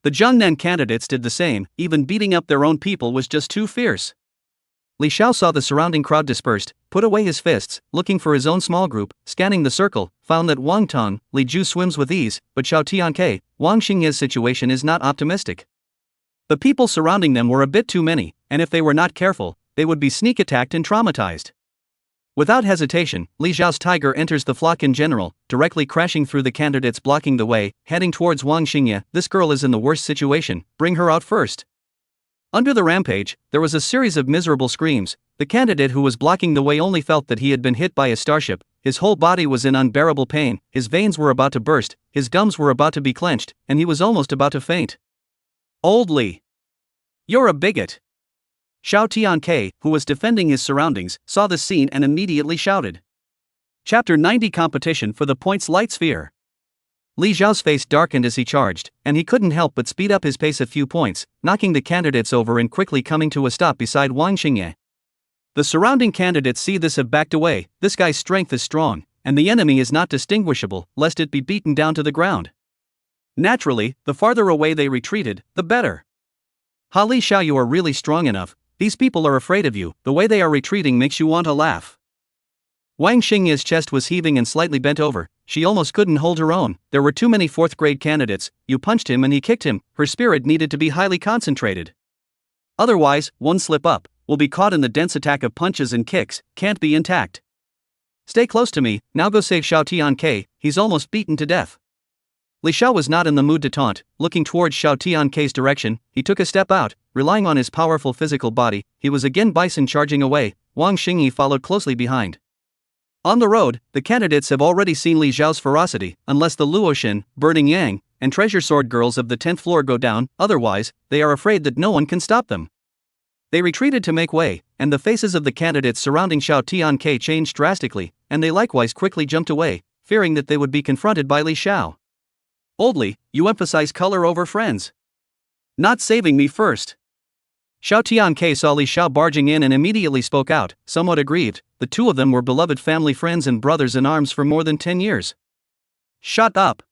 The Zhongnan candidates did the same, even beating up their own people was just too fierce. Li Xiao saw the surrounding crowd dispersed, put away his fists, looking for his own small group, scanning the circle, found that Wang Tang, Li Ju swims with ease, but Xiao Tianke, Wang Xingye's situation is not optimistic. The people surrounding them were a bit too many, and if they were not careful, they would be sneak attacked and traumatized. Without hesitation, Li Xiao's tiger enters the flock in general, directly crashing through the candidates blocking the way, heading towards Wang Xingye. This girl is in the worst situation, bring her out first. Under the rampage, there was a series of miserable screams. The candidate who was blocking the way only felt that he had been hit by a starship, his whole body was in unbearable pain, his veins were about to burst, his gums were about to be clenched, and he was almost about to faint. Old Li. You're a bigot. Xiao Tianke, who was defending his surroundings, saw the scene and immediately shouted. Chapter 90 Competition for the Points Light Sphere. Li Xiao's face darkened as he charged, and he couldn't help but speed up his pace a few points, knocking the candidates over and quickly coming to a stop beside Wang Xingye. The surrounding candidates see this have backed away. This guy's strength is strong, and the enemy is not distinguishable, lest it be beaten down to the ground. Naturally, the farther away they retreated, the better. Ha Li Xiao, you are really strong enough. These people are afraid of you. The way they are retreating makes you want to laugh. Wang Xingye's chest was heaving and slightly bent over. She almost couldn't hold her own. There were too many 4th grade candidates. You punched him and he kicked him. Her spirit needed to be highly concentrated. Otherwise, one slip up, will be caught in the dense attack of punches and kicks, can't be intact. Stay close to me, now go save Xiao Tianke, he's almost beaten to death. Li Xiao was not in the mood to taunt. Looking towards Xiao Tianke's direction, he took a step out, relying on his powerful physical body. He was again bison charging away. Wang Xingye followed closely behind. On the road, the candidates have already seen Li Xiao's ferocity. Unless the Luoshin, Burning Yang, and Treasure Sword girls of the 10th floor go down, otherwise, they are afraid that no one can stop them. They retreated to make way, and the faces of the candidates surrounding Xiao Tianke changed drastically, and they likewise quickly jumped away, fearing that they would be confronted by Li Xiao. Old Li, you emphasize color over friends. Not saving me first. Xiao Tianke saw Li Xiao barging in and immediately spoke out, somewhat aggrieved. The two of them were beloved family friends and brothers in arms for more than 10 years. Shut up.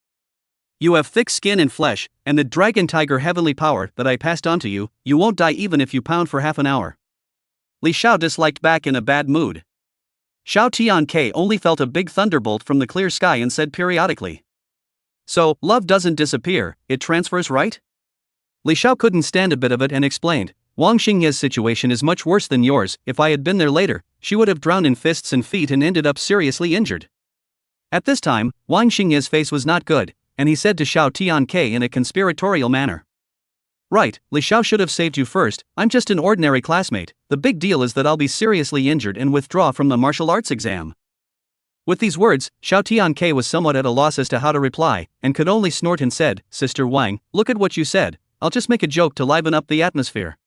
You have thick skin and flesh, and the dragon tiger heavenly power that I passed on to you. You won't die even if you pound for half an hour. Li Xiao disliked back in a bad mood. Xiao Tianke only felt a big thunderbolt from the clear sky and said periodically. So, love doesn't disappear, it transfers, right? Li Xiao couldn't stand a bit of it and explained. Wang Xingye's situation is much worse than yours. If I had been there later, she would have drowned in fists and feet and ended up seriously injured. At this time, Wang Xingye's face was not good, and he said to Xiao Tianke in a conspiratorial manner. Right, Li Xiao should have saved you first. I'm just an ordinary classmate. The big deal is that I'll be seriously injured and withdraw from the martial arts exam. With these words, Xiao Tianke was somewhat at a loss as to how to reply, and could only snort and said, Sister Wang, look at what you said. I'll just make a joke to liven up the atmosphere.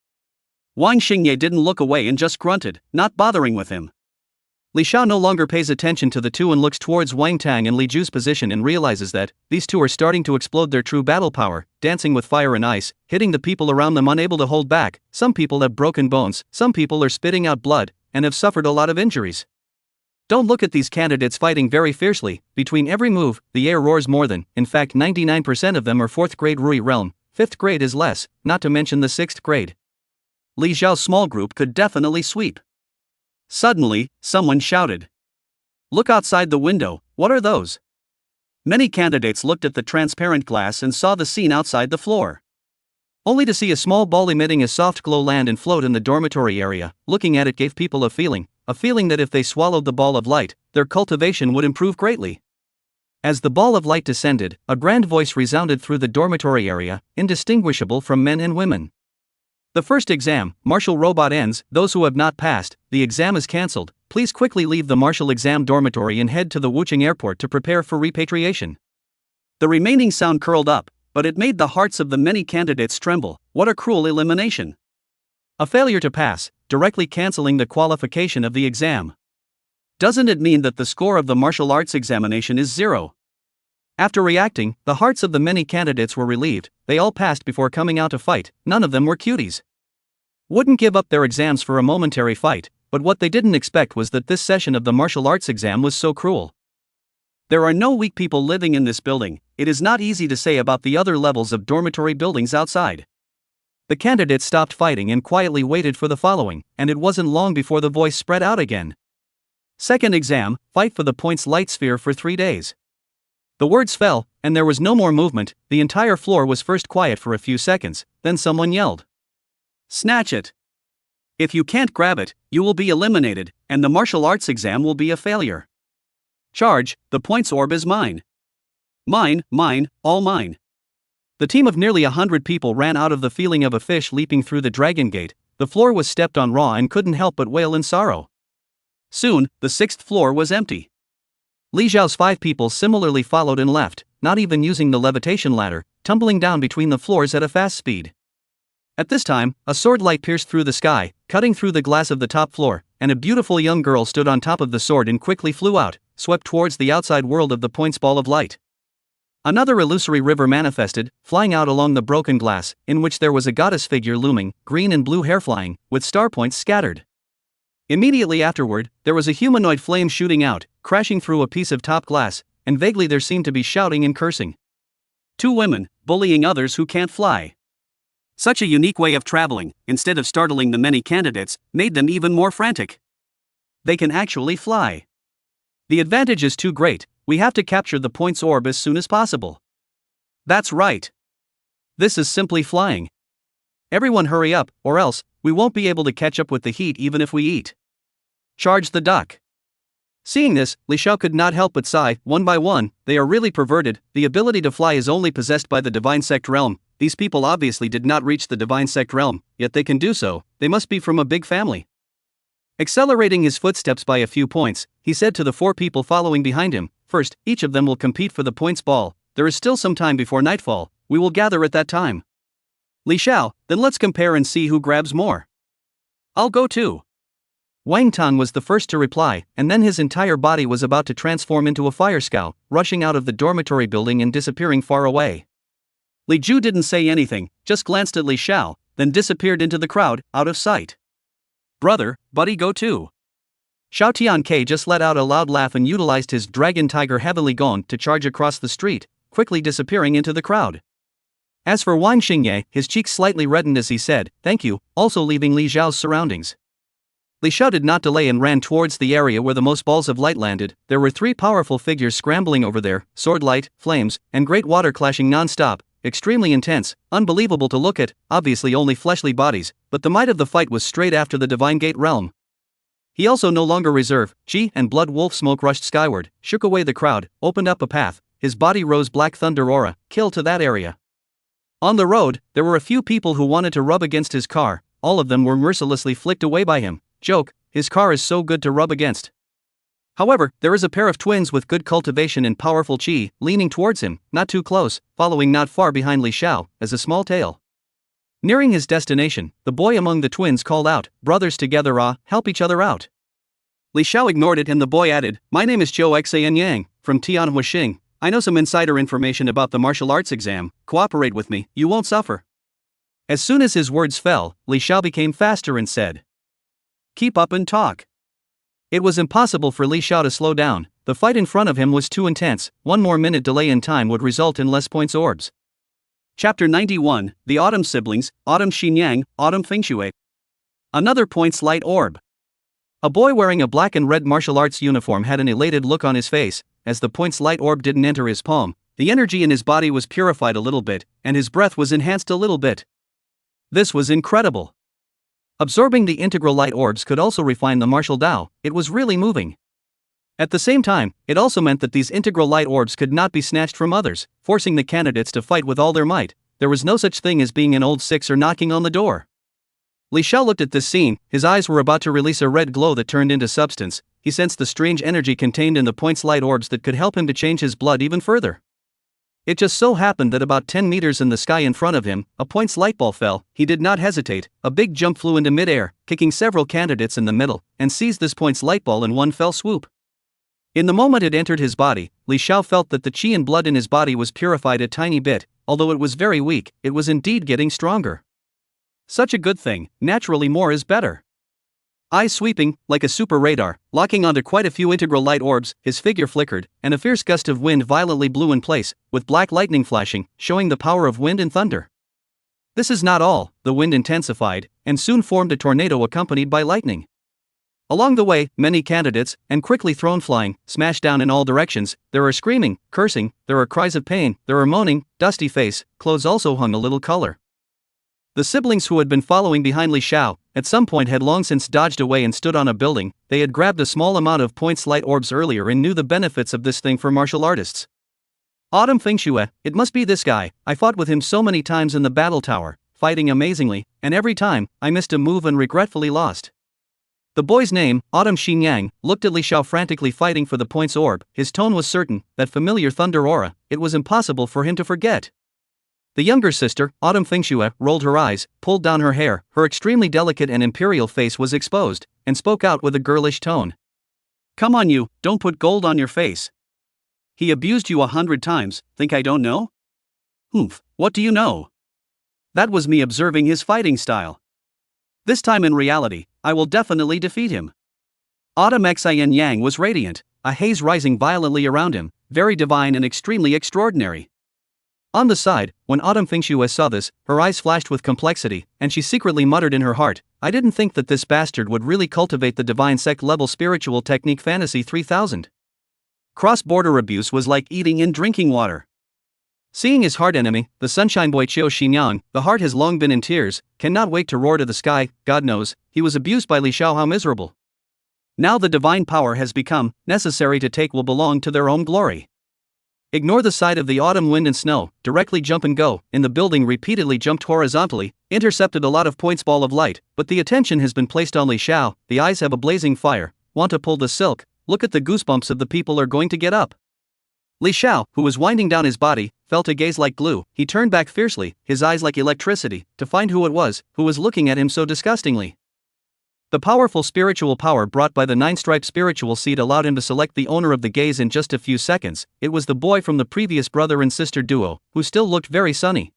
Wang Xingye didn't look away and just grunted, not bothering with him. Li Xiao no longer pays attention to the two and looks towards Wang Tang and Li Ju's position and realizes that these two are starting to explode their true battle power, dancing with fire and ice, hitting the people around them unable to hold back. Some people have broken bones, some people are spitting out blood, and have suffered a lot of injuries. Don't look at these candidates fighting very fiercely. Between every move, the air roars more than, in fact 99% of them are 4th grade Rui realm, 5th grade is less, not to mention the 6th grade. Li Xiao's small group could definitely sweep. Suddenly, someone shouted. Look outside the window, what are those? Many candidates looked at the transparent glass and saw the scene outside the floor. Only to see a small ball emitting a soft glow land and float in the dormitory area. Looking at it gave people a feeling that if they swallowed the ball of light, their cultivation would improve greatly. As the ball of light descended, a grand voice resounded through the dormitory area, indistinguishable from men and women. The first exam, martial robot ends. Those who have not passed, the exam is cancelled. Please quickly leave the martial exam dormitory and head to the Wuchang airport to prepare for repatriation. The remaining sound curled up, but it made the hearts of the many candidates tremble. What a cruel elimination. A failure to pass, directly cancelling the qualification of the exam. Doesn't it mean that the score of the martial arts examination is 0? After reacting, the hearts of the many candidates were relieved. They all passed before coming out to fight. None of them were cuties. Wouldn't give up their exams for a momentary fight, but what they didn't expect was that this session of the martial arts exam was so cruel. There are no weak people living in this building. It is not easy to say about the other levels of dormitory buildings outside. The candidates stopped fighting and quietly waited for the following, and it wasn't long before the voice spread out again. Second exam, fight for the points light sphere for 3 days. The words fell, and there was no more movement. The entire floor was first quiet for a few seconds, then someone yelled, "Snatch it! If you can't grab it, you will be eliminated, and the martial arts exam will be a failure. Charge, the points orb is mine. Mine, mine, all mine." The team of nearly 100 people ran out of the feeling of a fish leaping through the dragon gate. The floor was stepped on raw and couldn't help but wail in sorrow. Soon, the 6th floor was empty. Li Xiao's 5 people similarly followed and left, not even using the levitation ladder, tumbling down between the floors at a fast speed. At this time, a sword light pierced through the sky, cutting through the glass of the top floor, and a beautiful young girl stood on top of the sword and quickly flew out, swept towards the outside world of the points ball of light. Another illusory river manifested, flying out along the broken glass, in which there was a goddess figure looming, green and blue hair flying, with star points scattered. Immediately afterward, there was a humanoid flame shooting out, crashing through a piece of top glass, and vaguely there seemed to be shouting and cursing. 2 women, bullying others who can't fly. Such a unique way of traveling, instead of startling the many candidates, made them even more frantic. They can actually fly. The advantage is too great, we have to capture the points orb as soon as possible. That's right. This is simply flying. Everyone hurry up, or else, we won't be able to catch up with the heat even if we eat. Charge the duck. Seeing this, Li Xiao could not help but sigh. One by one, they are really perverted. The ability to fly is only possessed by the divine sect realm. These people obviously did not reach the divine sect realm, yet they can do so. They must be from a big family. Accelerating his footsteps by a few points, he said to the 4 people following behind him, "First, each of them will compete for the points ball. There is still some time before nightfall. We will gather at that time." Li Xiao, then let's compare and see who grabs more. I'll go too. Wang Tang was the first to reply, and then his entire body was about to transform into a fire scout, rushing out of the dormitory building and disappearing far away. Li Ju didn't say anything, just glanced at Li Xiao, then disappeared into the crowd, out of sight. "Brother, buddy, go too." Xiao Tianke just let out a loud laugh and utilized his dragon tiger heavily gone to charge across the street, quickly disappearing into the crowd. As for Wang Xingye, his cheeks slightly reddened as he said, "Thank you," also leaving Li Xiao's surroundings. Li Xiao did not delay and ran towards the area where the most balls of light landed. There were 3 powerful figures scrambling over there, sword light, flames, and great water clashing non-stop, extremely intense, unbelievable to look at, obviously only fleshly bodies, but the might of the fight was straight after the divine gate realm. He also no longer reserve, chi and blood wolf smoke rushed skyward, shook away the crowd, opened up a path, his body rose black thunder aura, kill to that area. On the road, there were a few people who wanted to rub against his car, all of them were mercilessly flicked away by him. Joke, his car is so good to rub against. However, there is a pair of twins with good cultivation and powerful chi, leaning towards him, not too close, following not far behind Li Xiao, as a small tail. Nearing his destination, the boy among the twins called out, "Brothers together help each other out." Li Xiao ignored it and the boy added, "My name is Zhou Xian Yang, from Tianhua Xing. I know some insider information about the martial arts exam, cooperate with me, you won't suffer." As soon as his words fell, Li Xiao became faster and said, "Keep up and talk." It was impossible for Li Xiao to slow down, the fight in front of him was too intense, 1 more minute delay in time would result in less points orbs. Chapter 91, The Autumn Siblings, Autumn Xinyang, Autumn Fengshui. Another points light orb. A boy wearing a black and red martial arts uniform had an elated look on his face. As the points light orb didn't enter his palm, the energy in his body was purified a little bit, and his breath was enhanced a little bit. This was incredible. Absorbing the integral light orbs could also refine the martial Dao, it was really moving. At the same time, it also meant that these integral light orbs could not be snatched from others, forcing the candidates to fight with all their might. There was no such thing as being an old six or knocking on the door. Li Xiao looked at this scene, his eyes were about to release a red glow that turned into substance. He sensed the strange energy contained in the points light orbs that could help him to change his blood even further. It just so happened that about 10 meters in the sky in front of him, a points light ball fell. He did not hesitate, a big jump flew into midair, kicking several candidates in the middle, and seized this points light ball in one fell swoop. In the moment it entered his body, Li Xiao felt that the qi and blood in his body was purified a tiny bit. Although it was very weak, it was indeed getting stronger. Such a good thing, naturally more is better. Eyes sweeping, like a super radar, locking onto quite a few integral light orbs, his figure flickered, and a fierce gust of wind violently blew in place, with black lightning flashing, showing the power of wind and thunder. This is not all, the wind intensified, and soon formed a tornado accompanied by lightning. Along the way, many candidates, and quickly thrown flying, smashed down in all directions. There are screaming, cursing, there are cries of pain, there are moaning, dusty face, clothes also hung a little color. The siblings who had been following behind Li Xiao, at some point had long since dodged away and stood on a building. They had grabbed a small amount of points light orbs earlier and knew the benefits of this thing for martial artists. Autumn Fingxue, it must be this guy. I fought with him so many times in the battle tower, fighting amazingly, and every time, I missed a move and regretfully lost. The boy's name, Autumn Xinyang, looked at Li Xiao frantically fighting for the points orb. His tone was certain, that familiar thunder aura, it was impossible for him to forget. The younger sister, Autumn Fingxue, rolled her eyes, pulled down her hair, her extremely delicate and imperial face was exposed, and spoke out with a girlish tone. Come on you, don't put gold on your face. He abused you 100 times, think I don't know? Oomph, what do you know? That was me observing his fighting style. This time in reality, I will definitely defeat him. Autumn Xin Yang was radiant, a haze rising violently around him, very divine and extremely extraordinary. On the side, when Autumn Fingxue saw this, her eyes flashed with complexity, and she secretly muttered in her heart, I didn't think that this bastard would really cultivate the divine sect level spiritual technique fantasy 3000. Cross-border abuse was like eating and drinking water. Seeing his heart enemy, the sunshine boy Xiao Xinyang, the heart has long been in tears, cannot wait to roar to the sky. God knows, he was abused by Li Xiao, how miserable. Now the divine power has become necessary to take will belong to their own glory. Ignore the side of the autumn wind and snow, directly jump and go. In the building repeatedly jumped horizontally, intercepted a lot of points ball of light, but the attention has been placed on Li Xiao. The eyes have a blazing fire, want to pull the silk, look at the goosebumps of the people are going to get up. Li Xiao, who was winding down his body, felt a gaze like glue. He turned back fiercely, his eyes like electricity, to find who it was, who was looking at him so disgustingly. The powerful spiritual power brought by the nine-striped spiritual seed allowed him to select the owner of the gaze in just a few seconds. It was the boy from the previous brother and sister duo, who still looked very sunny.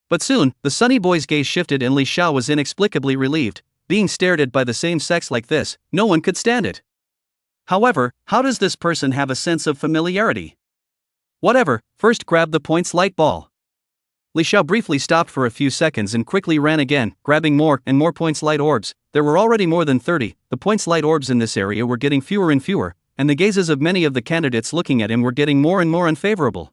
But soon, the sunny boy's gaze shifted and Li Xiao was inexplicably relieved. Being stared at by the same sex like this, no one could stand it. However, how does this person have a sense of familiarity? Whatever, first grab the points light ball. Li Xiao briefly stopped for a few seconds and quickly ran again, grabbing more and more points light orbs. There were already more than 30, the points light orbs in this area were getting fewer and fewer, and the gazes of many of the candidates looking at him were getting more and more unfavorable.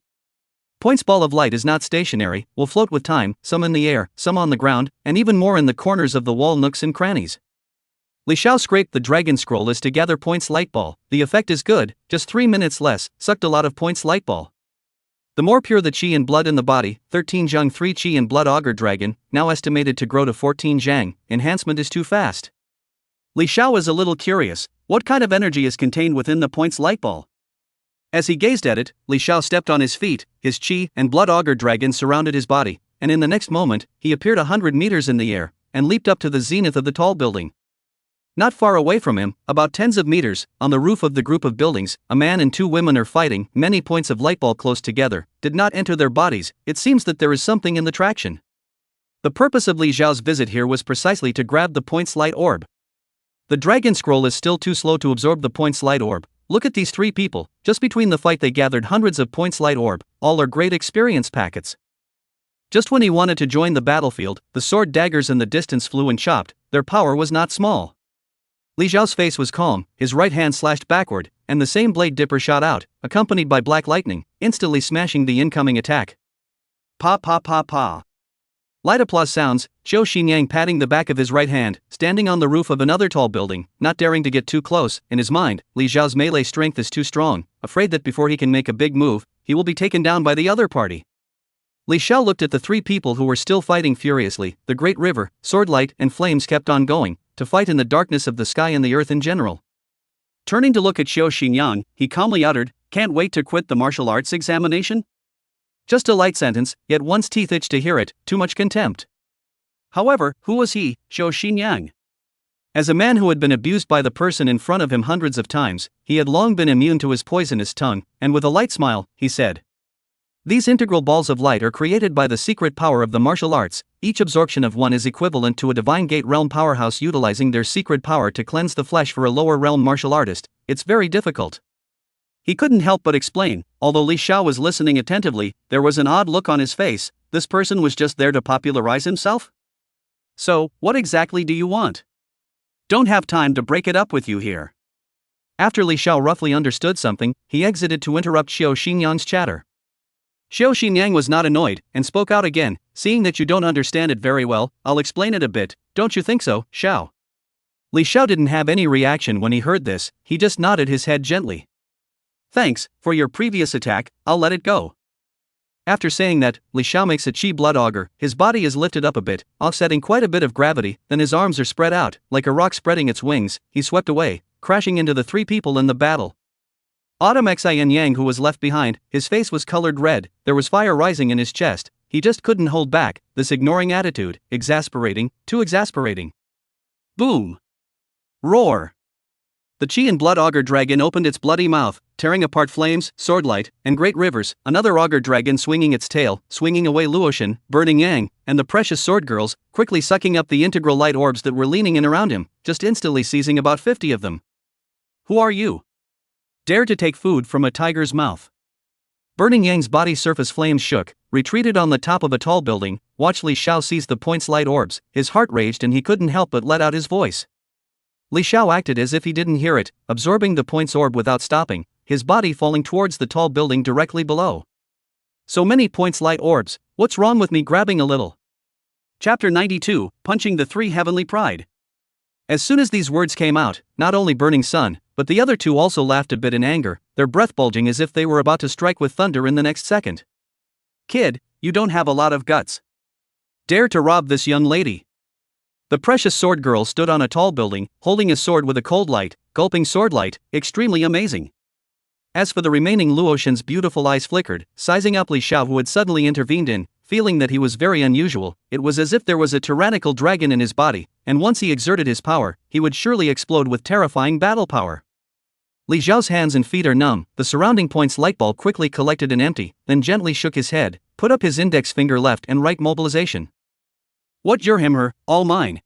Points ball of light is not stationary, will float with time, some in the air, some on the ground, and even more in the corners of the wall nooks and crannies. Li Xiao scraped the dragon scroll as to gather points light ball. The effect is good, just 3 minutes less, sucked a lot of points light ball. The more pure the qi and blood in the body, 13 zhang 3 qi and blood auger dragon, now estimated to grow to 14 zhang, enhancement is too fast. Li Xiao is a little curious, what kind of energy is contained within the points light ball? As he gazed at it, Li Xiao stepped on his feet, his qi and blood auger dragon surrounded his body, and in the next moment, he appeared 100 meters in the air, and leaped up to the zenith of the tall building. Not far away from him, about tens of meters, on the roof of the group of buildings, a man and 2 women are fighting. Many points of light ball close together, did not enter their bodies. It seems that there is something in the traction. The purpose of Li Xiao's visit here was precisely to grab the points light orb. The dragon scroll is still too slow to absorb the points light orb. Look at these 3 people, just between the fight they gathered hundreds of points light orb, all are great experience packets. Just when he wanted to join the battlefield, the sword daggers in the distance flew and chopped, their power was not small. Li Xiao's face was calm, his right hand slashed backward, and the same blade dipper shot out, accompanied by black lightning, instantly smashing the incoming attack. Pa pa pa pa. Light applause sounds, Xiao Xinyang patting the back of his right hand, standing on the roof of another tall building, not daring to get too close. In his mind, Li Xiao's melee strength is too strong, afraid that before he can make a big move, he will be taken down by the other party. Li Xiao looked at the 3 people who were still fighting furiously. The great river, sword light and flames kept on going, to fight in the darkness of the sky and the earth in general. Turning to look at Xiao Xinyang, he calmly uttered, "Can't wait to quit the martial arts examination?" Just a light sentence, yet one's teeth itched to hear it, too much contempt. However, who was he, Xiao Xinyang? As a man who had been abused by the person in front of him hundreds of times, he had long been immune to his poisonous tongue, and with a light smile, he said, These integral balls of light are created by the secret power of the martial arts. Each absorption of one is equivalent to a divine gate realm powerhouse utilizing their secret power to cleanse the flesh for a lower realm martial artist. It's very difficult. He couldn't help but explain. Although Li Xiao was listening attentively, there was an odd look on his face. This person was just there to popularize himself? So, what exactly do you want? Don't have time to break it up with you here. After Li Xiao roughly understood something, he exited to interrupt Xiao Xinyang's chatter. Xiao Xinyang was not annoyed, and spoke out again. Seeing that you don't understand it very well, I'll explain it a bit, don't you think so, Xiao? Li Xiao didn't have any reaction when he heard this, he just nodded his head gently. Thanks, for your previous attack, I'll let it go. After saying that, Li Xiao makes a chi blood auger, his body is lifted up a bit, offsetting quite a bit of gravity, then his arms are spread out, like a rock spreading its wings, he swept away, crashing into the three people in the battle. Autumn Xin Yang, who was left behind, his face was colored red, there was fire rising in his chest, he just couldn't hold back, this ignoring attitude, exasperating, too exasperating. Boom! Roar! The chi and blood auger dragon opened its bloody mouth, tearing apart flames, swordlight, and great rivers, another auger dragon swinging its tail, swinging away Luoshan, burning Yang, and the precious sword girls, quickly sucking up the integral light orbs that were leaning in around him, just instantly seizing about 50 of them. Who are you? Dare to take food from a tiger's mouth. Burning Yang's body surface flames shook, retreated on the top of a tall building, watched Li Xiao seize the point's light orbs, his heart raged and he couldn't help but let out his voice. Li Xiao acted as if he didn't hear it, absorbing the point's orb without stopping, his body falling towards the tall building directly below. So many points light orbs, what's wrong with me grabbing a little? Chapter 92, Punching the Three Heavenly Pride. As soon as these words came out, not only Burning Sun, but the other two also laughed a bit in anger, their breath bulging as if they were about to strike with thunder in the next second. Kid, you don't have a lot of guts. Dare to rob this young lady. The precious sword girl stood on a tall building, holding a sword with a cold light, gulping sword light, extremely amazing. As for the remaining Luoshan's beautiful eyes flickered, sizing up Li Xiao who had suddenly intervened in, feeling that he was very unusual, it was as if there was a tyrannical dragon in his body, and once he exerted his power, he would surely explode with terrifying battle power. Li Xiao's hands and feet are numb, the surrounding point's light ball quickly collected and empty, then gently shook his head, put up his index finger left and right mobilization. What your him her, all mine.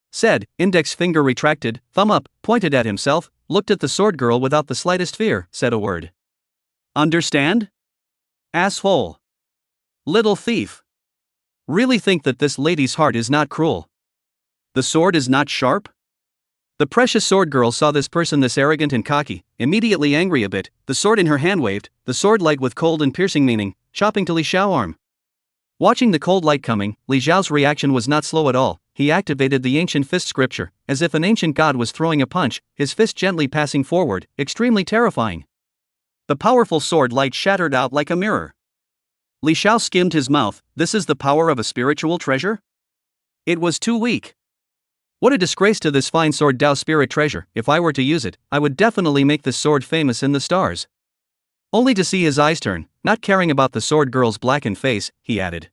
Said, index finger retracted, thumb up, pointed at himself, looked at the sword girl without the slightest fear, said a word. Understand? Asshole. Little thief. Really think that this lady's heart is not cruel? The sword is not sharp? The precious sword girl saw this person this arrogant and cocky, immediately angry a bit, the sword in her hand waved, the sword light with cold and piercing meaning, chopping to Li Xiao arm. Watching the cold light coming, Li Xiao's reaction was not slow at all, he activated the ancient fist scripture, as if an ancient god was throwing a punch, his fist gently passing forward, extremely terrifying. The powerful sword light shattered out like a mirror. Li Xiao skimmed his mouth, this is the power of a spiritual treasure? It was too weak. What a disgrace to this fine sword Dao spirit treasure, if I were to use it, I would definitely make this sword famous in the stars. Only to see his eyes turn, not caring about the sword girl's blackened face, he added.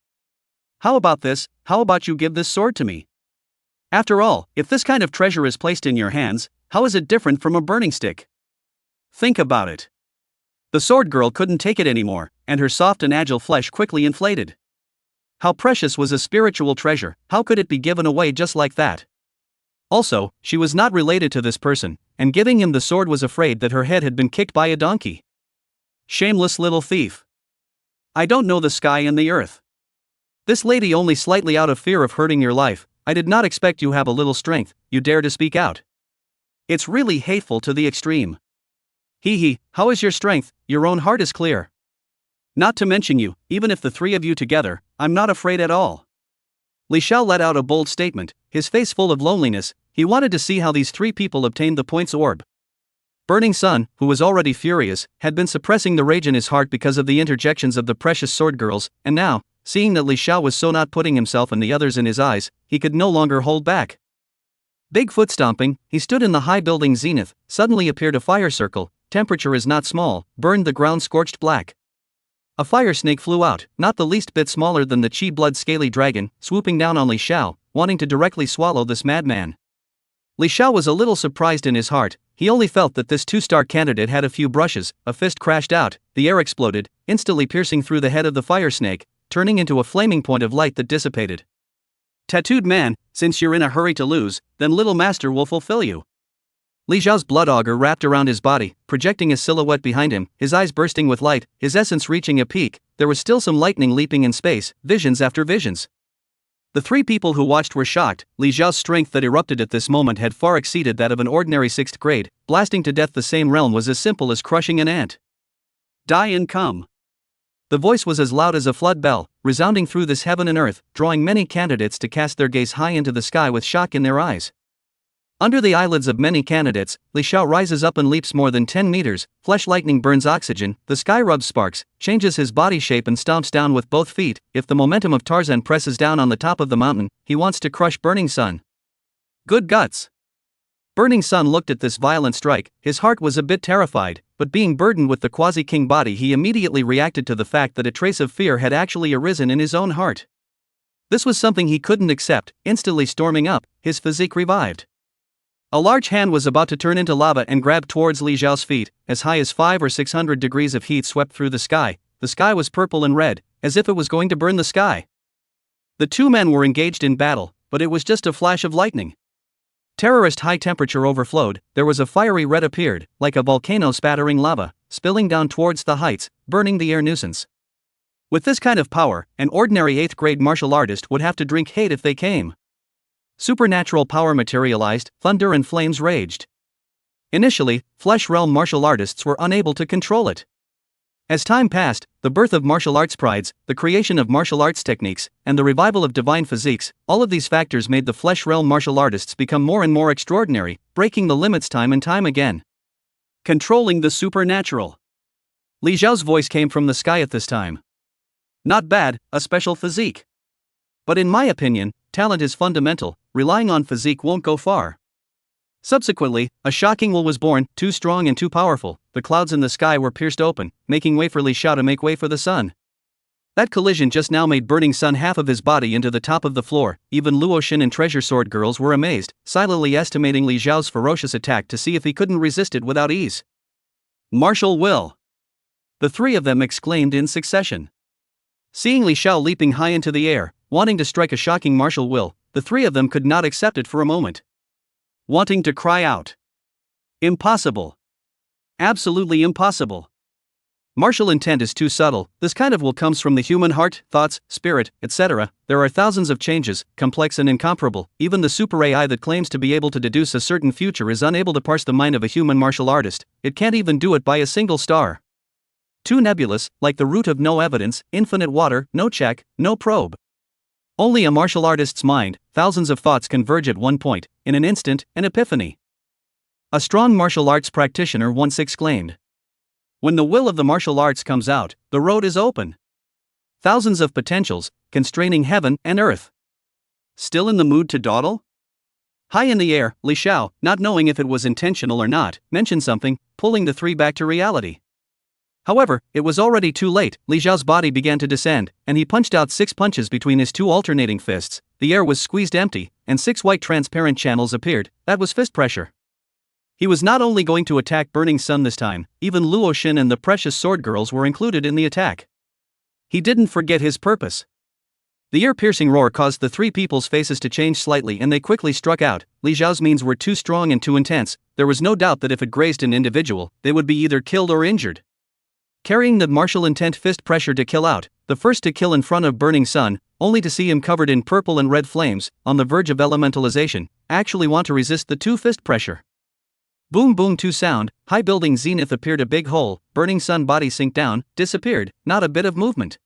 How about this, how about you give this sword to me? After all, if this kind of treasure is placed in your hands, how is it different from a burning stick? Think about it. The sword girl couldn't take it anymore, and her soft and agile flesh quickly inflated. How precious was a spiritual treasure, how could it be given away just like that? Also, she was not related to this person, and giving him the sword was afraid that her head had been kicked by a donkey. Shameless little thief. I don't know the sky and the earth. This lady only slightly out of fear of hurting your life, I did not expect you have a little strength, you dare to speak out. It's really hateful to the extreme. Hee, how is your strength, your own heart is clear. Not to mention you, even if the three of you together, I'm not afraid at all. Li Xiao let out a bold statement, his face full of loneliness, he wanted to see how these three people obtained the point's orb. Burning Sun, who was already furious, had been suppressing the rage in his heart because of the interjections of the precious sword girls, and now, seeing that Li Xiao was so not putting himself and the others in his eyes, he could no longer hold back. Big foot stomping, he stood in the high building zenith, suddenly appeared a fire circle, temperature is not small, burned the ground scorched black. A fire snake flew out, not the least bit smaller than the chi blood scaly dragon, swooping down on Li Xiao, wanting to directly swallow this madman. Li Xiao was a little surprised in his heart. He only felt that this two-star candidate had a few brushes. A fist crashed out, the air exploded, instantly piercing through the head of the fire snake, turning into a flaming point of light that dissipated. Tattooed man, since you're in a hurry to lose, then Little Master will fulfill you. Li Xiao's blood auger wrapped around his body, projecting a silhouette behind him, his eyes bursting with light, his essence reaching a peak. There was still some lightning leaping in space, visions after visions. The three people who watched were shocked. Li Xiao's strength that erupted at this moment had far exceeded that of an ordinary 6th grade. Blasting to death the same realm was as simple as crushing an ant. Die and come. The voice was as loud as a flood bell, resounding through this heaven and earth, drawing many candidates to cast their gaze high into the sky with shock in their eyes. Under the eyelids of many candidates, Li Xiao rises up and leaps more than 10 meters, flesh lightning burns oxygen, the sky rubs sparks, changes his body shape and stomps down with both feet. If the momentum of Tarzan presses down on the top of the mountain, he wants to crush Burning Sun. Good guts. Burning Sun looked at this violent strike, his heart was a bit terrified, but being burdened with the quasi-king body he immediately reacted to the fact that a trace of fear had actually arisen in his own heart. This was something he couldn't accept. Instantly storming up, his physique revived. A large hand was about to turn into lava and grab towards Li Xiao's feet. As high as 500 or 600 degrees of heat swept through the sky. The sky was purple and red, as if it was going to burn the sky. The two men were engaged in battle, but it was just a flash of lightning. Terrorist high temperature overflowed. There was a fiery red appeared, like a volcano spattering lava, spilling down towards the heights, burning the air nuisance. With this kind of power, an ordinary 8th grade martial artist would have to drink hate if they came. Supernatural power materialized, thunder and flames raged. Initially, flesh realm martial artists were unable to control it. As time passed, the birth of martial arts prides, the creation of martial arts techniques, and the revival of divine physiques, all of these factors made the flesh realm martial artists become more and more extraordinary, breaking the limits time and time again. Controlling the supernatural. Li Xiao's voice came from the sky at this time. Not bad, a special physique. But in my opinion, talent is fundamental, relying on physique won't go far. Subsequently, a shocking will was born, too strong and too powerful. The clouds in the sky were pierced open, making way for Li Xiao to make way for the sun. That collision just now made Burning Sun half of his body into the top of the floor. Even Luoshin and Treasure Sword girls were amazed, silently estimating Li Xiao's ferocious attack to see if he couldn't resist it without ease. Martial will! The three of them exclaimed in succession. Seeing Li Xiao leaping high into the air, wanting to strike a shocking martial will, the three of them could not accept it for a moment. Wanting to cry out. Impossible. Absolutely impossible. Martial intent is too subtle. This kind of will comes from the human heart, thoughts, spirit, etc. There are thousands of changes, complex and incomparable. Even the super AI that claims to be able to deduce a certain future is unable to parse the mind of a human martial artist. It can't even do it by a single star. Too nebulous, like the root of no evidence, infinite water, no check, no probe. Only a martial artist's mind, thousands of thoughts converge at one point, in an instant, an epiphany. A strong martial arts practitioner once exclaimed. When the will of the martial arts comes out, the road is open. Thousands of potentials, constraining heaven and earth. Still in the mood to dawdle? High in the air, Li Xiao, not knowing if it was intentional or not, mentioned something, pulling the three back to reality. However, it was already too late. Li Xiao's body began to descend, and he punched out 6 punches between his two alternating fists. The air was squeezed empty, and 6 white transparent channels appeared. That was fist pressure. He was not only going to attack Burning Sun this time, even Luoshin and the precious sword girls were included in the attack. He didn't forget his purpose. The ear-piercing roar caused the three people's faces to change slightly and they quickly struck out. Li Xiao's means were too strong and too intense. There was no doubt that if it grazed an individual, they would be either killed or injured. Carrying the martial intent fist pressure to kill out, the first to kill in front of Burning Sun, only to see him covered in purple and red flames, on the verge of elementalization, actually want to resist the 2 fist pressure. Boom boom 2 sound, high building zenith appeared a big hole, Burning Sun body sink down, disappeared, not a bit of movement.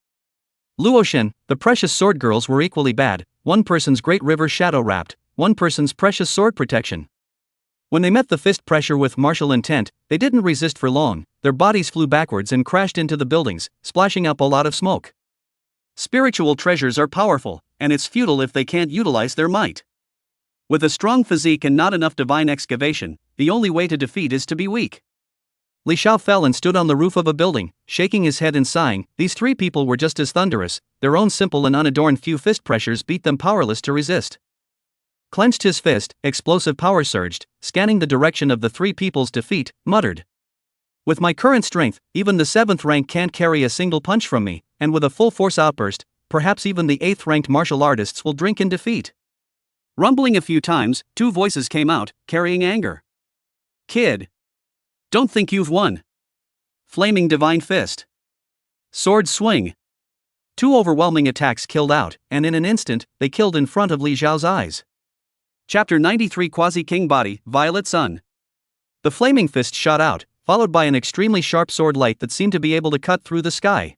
Luoshin, the precious sword girls were equally bad, one person's great river shadow wrapped, one person's precious sword protection. When they met the fist pressure with martial intent, they didn't resist for long, their bodies flew backwards and crashed into the buildings, splashing up a lot of smoke. Spiritual treasures are powerful, and it's futile if they can't utilize their might. With a strong physique and not enough divine excavation, the only way to defeat is to be weak. Li Xiao fell and stood on the roof of a building, shaking his head and sighing. These three people were just as thunderous, their own simple and unadorned few fist pressures beat them powerless to resist. clenched his fist, explosive power surged, scanning the direction of the three people's defeat, muttered. With my current strength, even the 7th rank can't carry a single punch from me, and with a full force outburst, perhaps even the 8th ranked martial artists will drink in defeat. Rumbling a few times, 2 voices came out, carrying anger. Kid. Don't think you've won. Flaming divine fist. Sword swing. 2 overwhelming attacks killed out, and in an instant, they killed in front of Li Xiao's eyes. Chapter 93 Quasi-King Body, Violet Sun. The flaming fist shot out, followed by an extremely sharp sword light that seemed to be able to cut through the sky.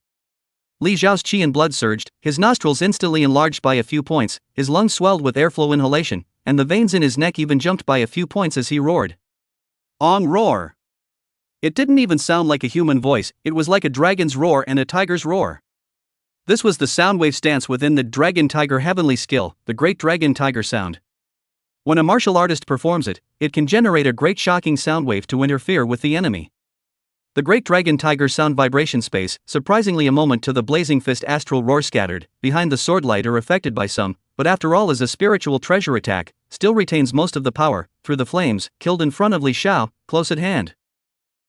Li Xiao's qi and blood surged, his nostrils instantly enlarged by a few points, his lungs swelled with airflow inhalation, and the veins in his neck even jumped by a few points as he roared. Ong roar! It didn't even sound like a human voice, it was like a dragon's roar and a tiger's roar. This was the sound wave stance within the Dragon Tiger Heavenly Skill, the Great Dragon Tiger Sound. When a martial artist performs it, it can generate a great shocking sound wave to interfere with the enemy. The Great Dragon Tiger Sound vibration space, surprisingly a moment to the blazing fist astral roar scattered, behind the sword light or affected by some, but after all is a spiritual treasure attack, still retains most of the power, through the flames, killed in front of Li Xiao, close at hand.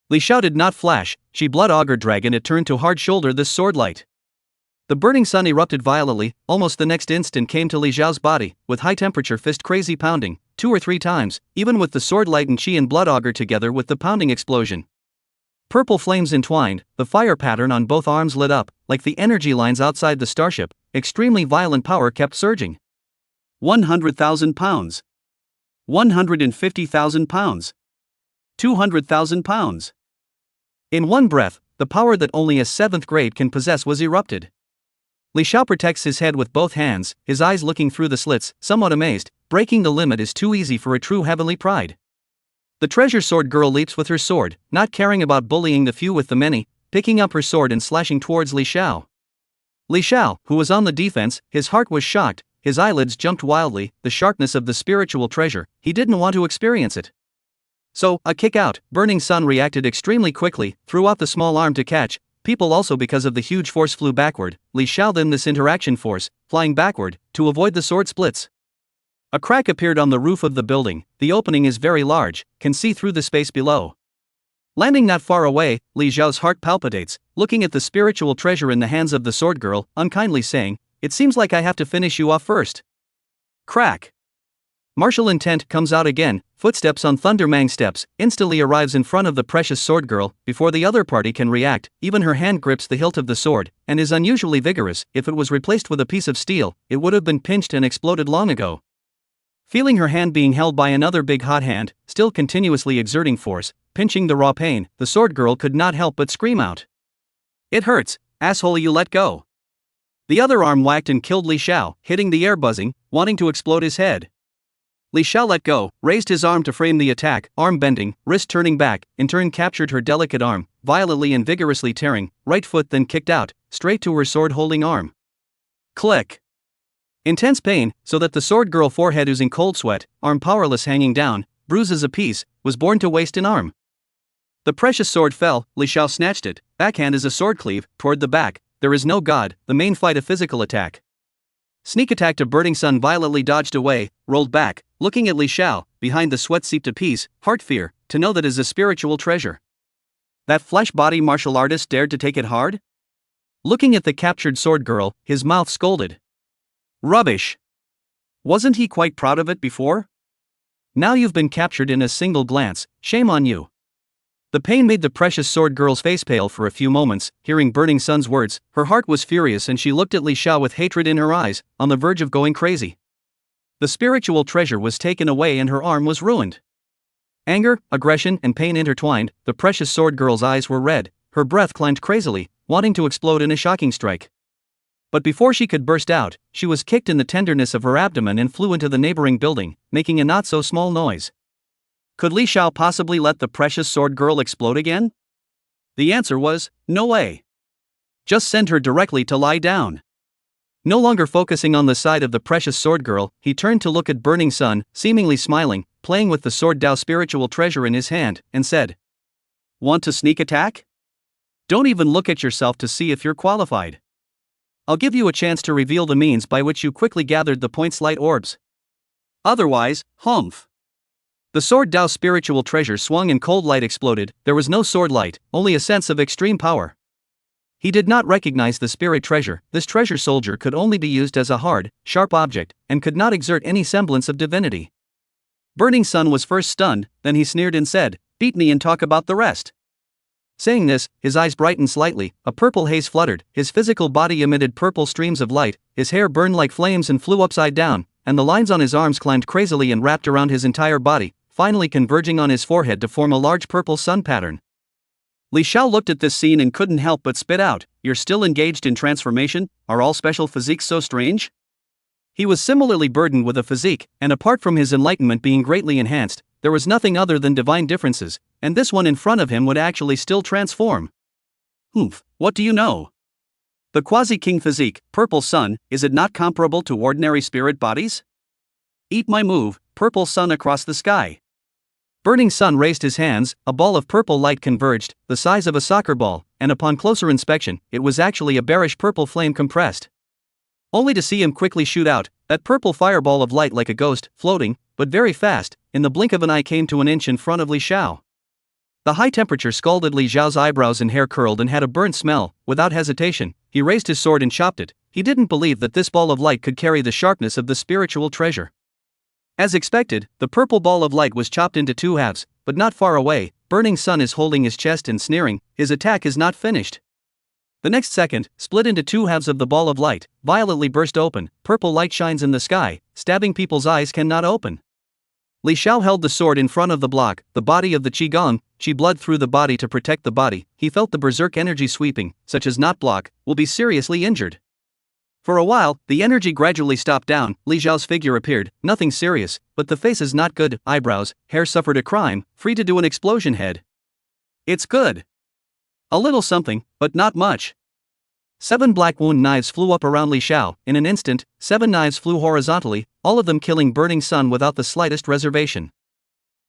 Li Xiao did not flash, she blood augur dragon it turned to hard shoulder this sword light. The burning sun erupted violently, almost the next instant came to Li Xiao's body, with high temperature fist crazy pounding, 2 or 3 times, even with the sword light and qi and blood augur together with the pounding explosion. Purple flames entwined, the fire pattern on both arms lit up, like the energy lines outside the starship, extremely violent power kept surging. 100,000 pounds. 150,000 pounds. 200,000 pounds. In one breath, the power that only a 7th grade can possess was erupted. Li Xiao protects his head with both hands, his eyes looking through the slits, somewhat amazed. Breaking the limit is too easy for a true heavenly pride. The treasure sword girl leaps with her sword, not caring about bullying the few with the many, picking up her sword and slashing towards Li Xiao. Li Xiao, who was on the defense, his heart was shocked, his eyelids jumped wildly, the sharpness of the spiritual treasure, he didn't want to experience it. So, a kick out, Burning Sun reacted extremely quickly, threw out the small arm to catch, people also because of the huge force flew backward, Li Xiao then this interaction force, flying backward, to avoid the sword splits. A crack appeared on the roof of the building, the opening is very large, can see through the space below. Landing not far away, Li Xiao's heart palpitates, looking at the spiritual treasure in the hands of the sword girl, unkindly saying, "It seems like I have to finish you off first." Crack. Martial intent comes out again, footsteps on Thunder Mang steps, instantly arrives in front of the precious sword girl, before the other party can react, even her hand grips the hilt of the sword, and is unusually vigorous. If it was replaced with a piece of steel, it would have been pinched and exploded long ago. Feeling her hand being held by another big hot hand, still continuously exerting force, pinching the raw pain, the sword girl could not help but scream out. "It hurts, asshole, you let go." The other arm whacked and killed Li Xiao, hitting the air buzzing, wanting to explode his head. Li Xiao let go, raised his arm to frame the attack, arm bending, wrist turning back, in turn captured her delicate arm, violently and vigorously tearing, right foot then kicked out, straight to her sword-holding arm. Click. Intense pain, so that the sword girl forehead oozing cold sweat, arm powerless hanging down, bruises apiece, was borne to waste an arm. The precious sword fell, Li Xiao snatched it, backhand is a sword cleave, toward the back, there is no god, the main fight a physical attack. Sneak attack to Burning Sun violently dodged away, rolled back, looking at Li Xiao, behind the sweat seeped apiece, heart fear, to know that is a spiritual treasure. That flesh body martial artist dared to take it hard? Looking at the captured sword girl, his mouth scolded. Rubbish. Wasn't he quite proud of it before? Now you've been captured in a single glance, shame on you. The pain made the precious sword girl's face pale for a few moments, hearing Burning Sun's words, her heart was furious and she looked at Li Xiao with hatred in her eyes, on the verge of going crazy. The spiritual treasure was taken away and her arm was ruined. Anger, aggression, and pain intertwined, the precious sword girl's eyes were red, her breath climbed crazily, wanting to explode in a shocking strike. But before she could burst out, she was kicked in the tenderness of her abdomen and flew into the neighboring building, making a not-so-small noise. Could Li Xiao possibly let the precious sword girl explode again? The answer was, no way. Just send her directly to lie down. No longer focusing on the side of the precious sword girl, he turned to look at Burning Sun, seemingly smiling, playing with the sword Dao spiritual treasure in his hand, and said, "Want to sneak attack? Don't even look at yourself to see if you're qualified. I'll give you a chance to reveal the means by which you quickly gathered the points light orbs." Otherwise, humph. The sword Dao's spiritual treasure swung and cold light exploded. There was no sword light, only a sense of extreme power. He did not recognize the spirit treasure. This treasure soldier could only be used as a hard, sharp object, and could not exert any semblance of divinity. Burning Sun was first stunned, then he sneered and said, "Beat me and talk about the rest." Saying this, his eyes brightened slightly, a purple haze fluttered, his physical body emitted purple streams of light, his hair burned like flames and flew upside down, and the lines on his arms climbed crazily and wrapped around his entire body, finally converging on his forehead to form a large purple sun pattern. Li Xiao looked at this scene and couldn't help but spit out, "You're still engaged in transformation? Are all special physiques so strange?" He was similarly burdened with a physique, and apart from his enlightenment being greatly enhanced, there was nothing other than divine differences, and this one in front of him would actually still transform. Humph, what do you know? The quasi-king physique, purple sun, is it not comparable to ordinary spirit bodies? Eat my move, purple sun across the sky. Burning Sun raised his hands, a ball of purple light converged, the size of a soccer ball, and upon closer inspection, it was actually a bearish purple flame compressed. Only to see him quickly shoot out, that purple fireball of light like a ghost, floating, but very fast, in the blink of an eye came to an inch in front of Li Xiao. The high temperature scalded Li Xiao's eyebrows and hair curled and had a burnt smell. Without hesitation, he raised his sword and chopped it. He didn't believe that this ball of light could carry the sharpness of the spiritual treasure. As expected, the purple ball of light was chopped into two halves, but not far away. Burning Sun is holding his chest and sneering, his attack is not finished. The next second, split into two halves of the ball of light, violently burst open, purple light shines in the sky, stabbing people's eyes cannot open. Li Xiao held the sword in front of the block, the body of the qigong, qi blood through the body to protect the body. He felt the berserk energy sweeping, such as not block, will be seriously injured. For a while, the energy gradually stopped down. Li Xiao's figure appeared, nothing serious, but the face is not good, eyebrows, hair suffered a crime, free to do an explosion head. It's good. A little something, but not much. 7 black wound knives flew up around Li Xiao. In an instant, 7 knives flew horizontally, all of them killing Burning Sun without the slightest reservation.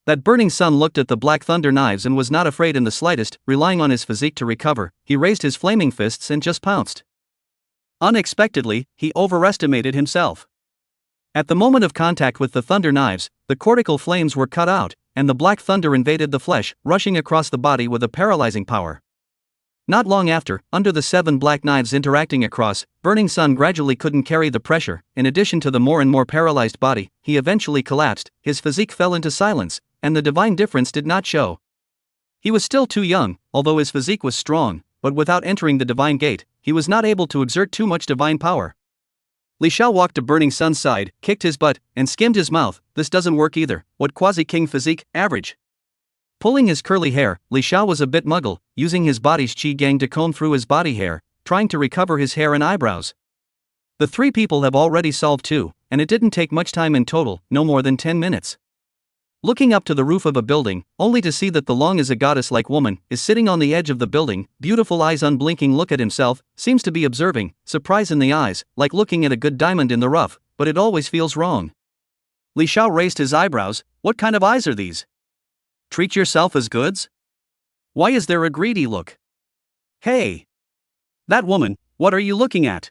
That Burning Sun looked at the black thunder knives and was not afraid in the slightest, relying on his physique to recover. He raised his flaming fists and just pounced. Unexpectedly, he overestimated himself. At the moment of contact with the thunder knives, the cortical flames were cut out, and the black thunder invaded the flesh, rushing across the body with a paralyzing power. Not long after, under the 7 black knives interacting across, Burning Sun gradually couldn't carry the pressure. In addition to the more and more paralyzed body, he eventually collapsed, his physique fell into silence, and the divine difference did not show. He was still too young, although his physique was strong, but without entering the divine gate, he was not able to exert too much divine power. Li Xiao walked to Burning Sun's side, kicked his butt, and skimmed his mouth. This doesn't work either. What quasi-king physique, average. Pulling his curly hair, Li Xiao was a bit muggle, using his body's qi gang to comb through his body hair, trying to recover his hair and eyebrows. The 3 people have already solved 2, and it didn't take much time in total, no more than 10 minutes. Looking up to the roof of a building, only to see that the Long is a goddess-like woman, is sitting on the edge of the building, beautiful eyes unblinking look at himself, seems to be observing, surprise in the eyes, like looking at a good diamond in the rough, but it always feels wrong. Li Xiao raised his eyebrows. What kind of eyes are these? Treat yourself as goods? Why is there a greedy look? Hey! That woman, what are you looking at?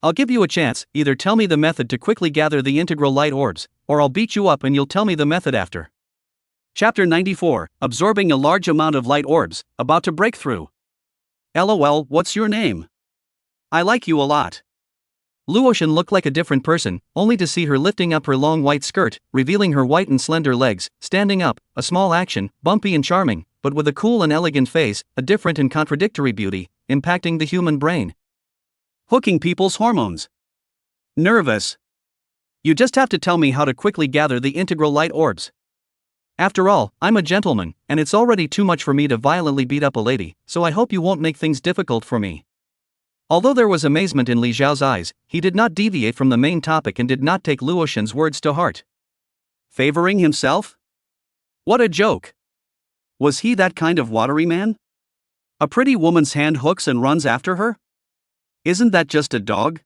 I'll give you a chance, either tell me the method to quickly gather the integral light orbs, or I'll beat you up and you'll tell me the method after. Chapter 94, Absorbing a large amount of light orbs, about to break through. LOL, what's your name? I like you a lot. Luotian looked like a different person, only to see her lifting up her long white skirt, revealing her white and slender legs, standing up, a small action, bumpy and charming, but with a cool and elegant face, a different and contradictory beauty, impacting the human brain. Hooking people's hormones. Nervous. You just have to tell me how to quickly gather the integral light orbs. After all, I'm a gentleman, and it's already too much for me to violently beat up a lady, so I hope you won't make things difficult for me. Although there was amazement in Li Xiao's eyes, he did not deviate from the main topic and did not take Luotian's words to heart. Favoring himself? What a joke. Was he that kind of watery man? A pretty woman's hand hooks and runs after her? Isn't that just a dog?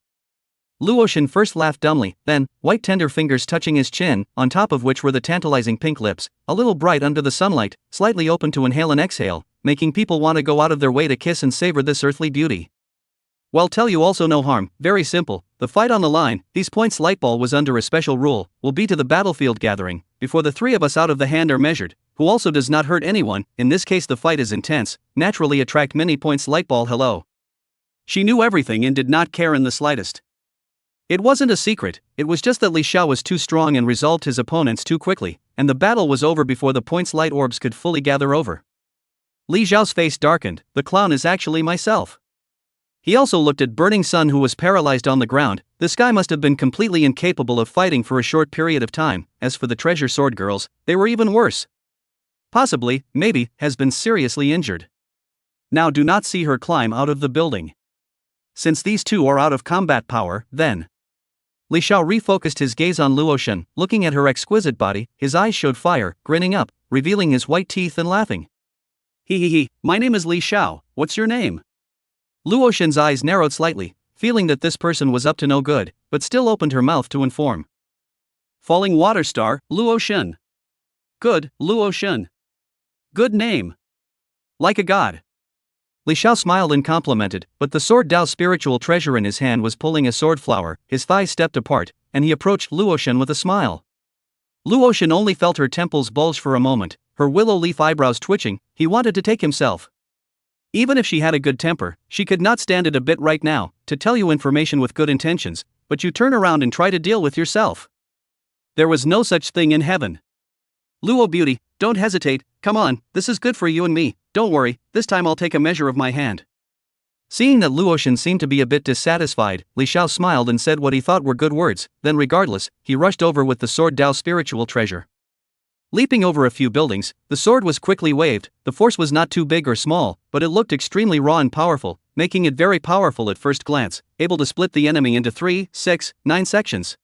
Luotian first laughed dumbly, then, white tender fingers touching his chin, on top of which were the tantalizing pink lips, a little bright under the sunlight, slightly open to inhale and exhale, making people want to go out of their way to kiss and savor this earthly beauty. Well, tell you also no harm, very simple, the fight on the line, these points lightball was under a special rule, will be to the battlefield gathering, before the three of us out of the hand are measured, who also does not hurt anyone, in this case the fight is intense, naturally attract many points lightball hello. She knew everything and did not care in the slightest. It wasn't a secret, it was just that Li Xiao was too strong and resolved his opponents too quickly, and the battle was over before the points light orbs could fully gather over. Li Xiao's face darkened, the clown is actually myself. He also looked at Burning Sun who was paralyzed on the ground. This guy must have been completely incapable of fighting for a short period of time. As for the treasure sword girls, they were even worse. Possibly, maybe, has been seriously injured. Now do not see her climb out of the building. Since these two are out of combat power, then. Li Xiao refocused his gaze on Luotian, looking at her exquisite body, his eyes showed fire, grinning up, revealing his white teeth and laughing. He, my name is Li Xiao, what's your name? Luotian's eyes narrowed slightly, feeling that this person was up to no good, but still opened her mouth to inform. Falling Water Star, Luotian. Good, Luotian. Good name. Like a god. Li Xiao smiled and complimented, but the sword Dao's spiritual treasure in his hand was pulling a sword flower, his thighs stepped apart, and he approached Luotian with a smile. Luotian only felt her temples bulge for a moment, her willow leaf eyebrows twitching, he wanted to take himself. Even if she had a good temper, she could not stand it a bit right now, to tell you information with good intentions, but you turn around and try to deal with yourself. There was no such thing in heaven. Luo beauty, don't hesitate, come on, this is good for you and me, don't worry, this time I'll take a measure of my hand. Seeing that Luotian seemed to be a bit dissatisfied, Li Xiao smiled and said what he thought were good words, then regardless, he rushed over with the sword Dao's spiritual treasure. Leaping over a few buildings, the sword was quickly waved. The force was not too big or small, but it looked extremely raw and powerful, making it very powerful at first glance, able to split the enemy into 3, 6, 9 sections.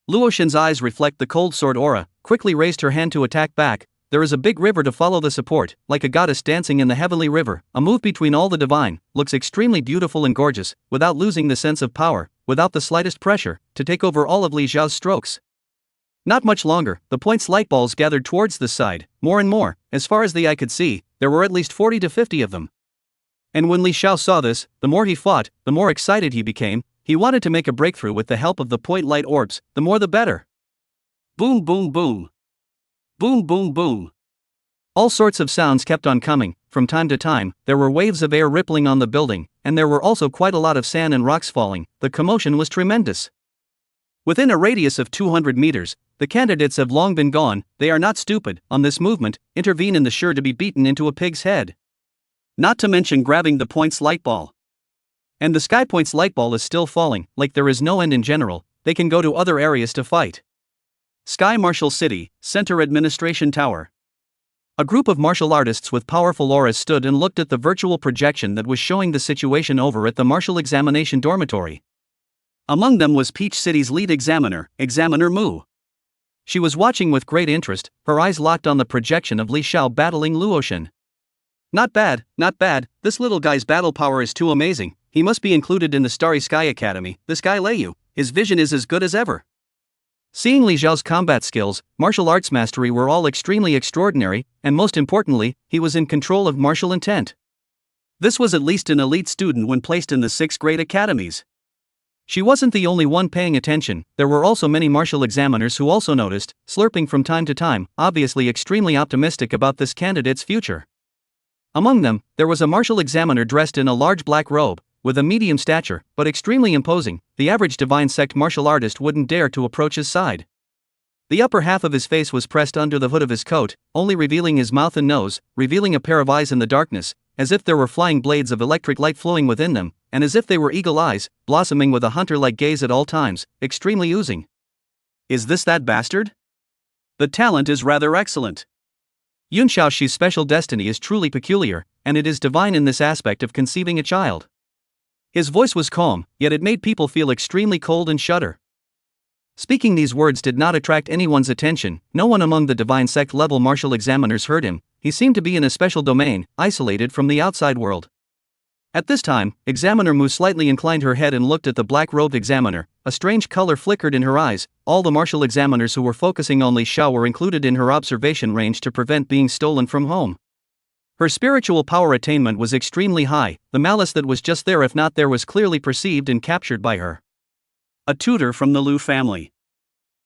Luotian's eyes reflect the cold sword aura, quickly raised her hand to attack back. There is a big river to follow the support, like a goddess dancing in the heavenly river, a move between all the divine, looks extremely beautiful and gorgeous, without losing the sense of power, without the slightest pressure, to take over all of Li Xiao's strokes. Not much longer, the points light balls gathered towards the side, more and more, as far as the eye could see, there were at least 40 to 50 of them. And when Li Xiao saw this, the more he fought, the more excited he became. He wanted to make a breakthrough with the help of the point light orbs, the more the better. Boom boom boom. Boom boom boom. All sorts of sounds kept on coming. From time to time, there were waves of air rippling on the building, and there were also quite a lot of sand and rocks falling. The commotion was tremendous. Within a radius of 200 meters, the candidates have long been gone. They are not stupid. On this movement, intervene in the sure to be beaten into a pig's head. Not to mention grabbing the points light ball. And the sky points light ball is still falling, like there is no end in general. They can go to other areas to fight. Sky Martial City, Center Administration Tower. A group of martial artists with powerful auras stood and looked at the virtual projection that was showing the situation over at the martial examination dormitory. Among them was Peach City's lead examiner, Examiner Mu. She was watching with great interest, her eyes locked on the projection of Li Xiao battling Luotian. Not bad, not bad, this little guy's battle power is too amazing, he must be included in the Starry Sky Academy, this guy Leiyu, his vision is as good as ever. Seeing Li Xiao's combat skills, martial arts mastery were all extremely extraordinary, and most importantly, he was in control of martial intent. This was at least an elite student when placed in the 6th grade academies. She wasn't the only one paying attention, there were also many martial examiners who also noticed, slurping from time to time, obviously extremely optimistic about this candidate's future. Among them, there was a martial examiner dressed in a large black robe, with a medium stature, but extremely imposing. The average divine sect martial artist wouldn't dare to approach his side. The upper half of his face was pressed under the hood of his coat, only revealing his mouth and nose, revealing a pair of eyes in the darkness, as if there were flying blades of electric light flowing within them, and as if they were eagle eyes, blossoming with a hunter-like gaze at all times, extremely oozing. Is this that bastard? The talent is rather excellent. Yun Xiaoxi's special destiny is truly peculiar, and it is divine in this aspect of conceiving a child. His voice was calm, yet it made people feel extremely cold and shudder. Speaking these words did not attract anyone's attention, no one among the divine sect level martial examiners heard him, he seemed to be in a special domain, isolated from the outside world. At this time, Examiner Mu slightly inclined her head and looked at the black-robed examiner, a strange color flickered in her eyes. All the martial examiners who were focusing on Li Xiao were included in her observation range to prevent being stolen from home. Her spiritual power attainment was extremely high, the malice that was just there if not there was clearly perceived and captured by her. A tutor from the Lu family.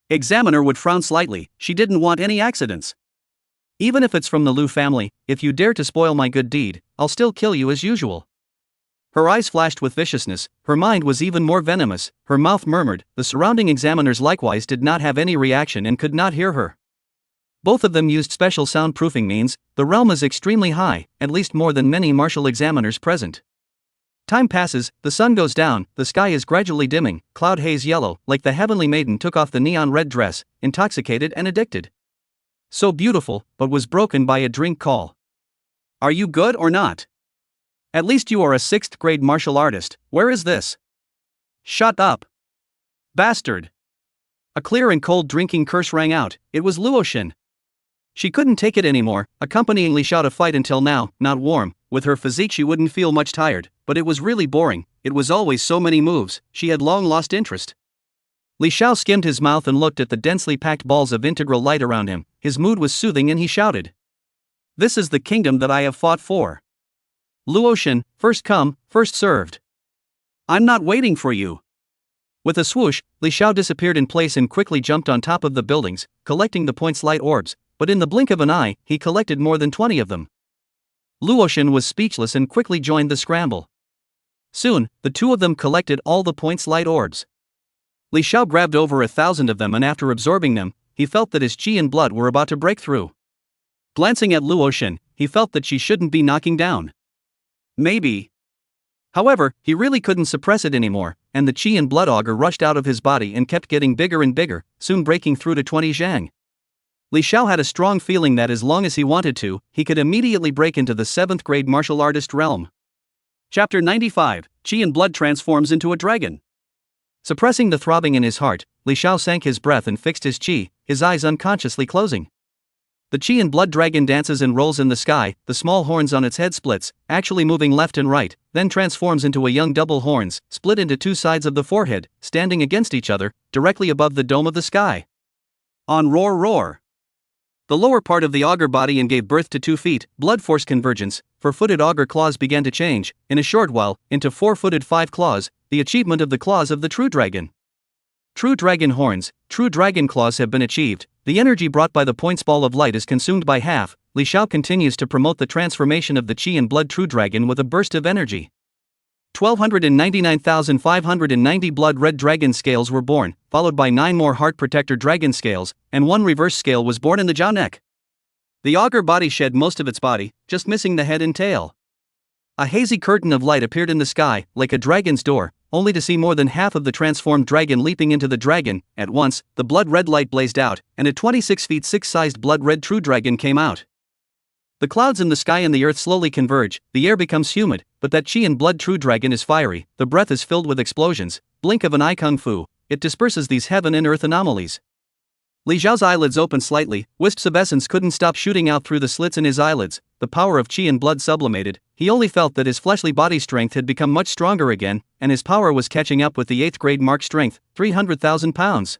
Examiner would frown slightly, she didn't want any accidents. Even if it's from the Lu family, if you dare to spoil my good deed, I'll still kill you as usual. Her eyes flashed with viciousness, her mind was even more venomous, her mouth murmured, the surrounding examiners likewise did not have any reaction and could not hear her. Both of them used special soundproofing means, the realm is extremely high, at least more than many martial examiners present. Time passes, the sun goes down, the sky is gradually dimming, cloud haze yellow, like the heavenly maiden took off the neon red dress, intoxicated and addicted. So beautiful, but was broken by a drink call. Are you good or not? At least you are a 6th grade martial artist, where is this? Shut up. Bastard. A clear and cold drinking curse rang out, it was Luoshin. She couldn't take it anymore, accompanying Li Xiao to fight until now, not warm, with her physique she wouldn't feel much tired, but it was really boring, it was always so many moves, she had long lost interest. Li Xiao skimmed his mouth and looked at the densely packed balls of integral light around him, his mood was soothing and he shouted. This is the kingdom that I have fought for. Luoshin, first come, first served. I'm not waiting for you. With a swoosh, Li Xiao disappeared in place and quickly jumped on top of the buildings, collecting the points light orbs, but in the blink of an eye, he collected more than 20 of them. Luoshin was speechless and quickly joined the scramble. Soon, the two of them collected all the points light orbs. Li Xiao grabbed over 1,000 of them and after absorbing them, he felt that his chi and blood were about to break through. Glancing at Luoshin, he felt that she shouldn't be knocking down. Maybe. However, he really couldn't suppress it anymore, and the chi and blood auger rushed out of his body and kept getting bigger and bigger, soon breaking through to 20 zhang. Li Xiao had a strong feeling that as long as he wanted to, he could immediately break into the 7th grade martial artist realm. Chapter 95, Chi and Blood transforms into a dragon. Suppressing the throbbing in his heart, Li Xiao sank his breath and fixed his chi, his eyes unconsciously closing. The Chi and Blood dragon dances and rolls in the sky, the small horns on its head splits, actually moving left and right, then transforms into a young double horns, split into two sides of the forehead, standing against each other, directly above the dome of the sky. On roar roar. The lower part of the auger body and gave birth to 2 feet, blood force convergence, 4-footed auger claws began to change, in a short while, into 4-footed 5 claws, the achievement of the claws of the true dragon. True dragon horns, true dragon claws have been achieved, the energy brought by the points ball of light is consumed by half, Li Xiao continues to promote the transformation of the Chi and Blood true dragon with a burst of energy. 1,299,590 blood red dragon scales were born, followed by 9 more heart protector dragon scales, and 1 reverse scale was born in the jaw neck. The auger body shed most of its body, just missing the head and tail. A hazy curtain of light appeared in the sky, like a dragon's door, only to see more than half of the transformed dragon leaping into the dragon. At once, the blood red light blazed out, and a 26 feet 6-sized blood red true dragon came out. The clouds in the sky and the earth slowly converge, the air becomes humid, but that Chi and Blood true dragon is fiery, the breath is filled with explosions, blink of an eye kung fu, it disperses these heaven and earth anomalies. Li Xiao's eyelids opened slightly, wisps of essence couldn't stop shooting out through the slits in his eyelids, the power of Chi and Blood sublimated, he only felt that his fleshly body strength had become much stronger again, and his power was catching up with the 8th grade mark strength, 300,000 pounds.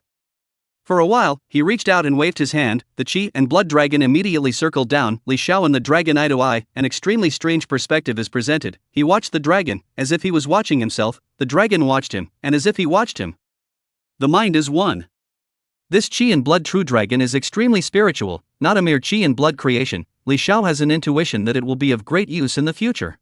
For a while, he reached out and waved his hand, the Chi and Blood dragon immediately circled down, Li Xiao and the dragon eye to eye, an extremely strange perspective is presented, he watched the dragon, as if he was watching himself, the dragon watched him, and as if he watched him. The mind is one. This Chi and Blood true dragon is extremely spiritual, not a mere Chi and Blood creation, Li Xiao has an intuition that it will be of great use in the future.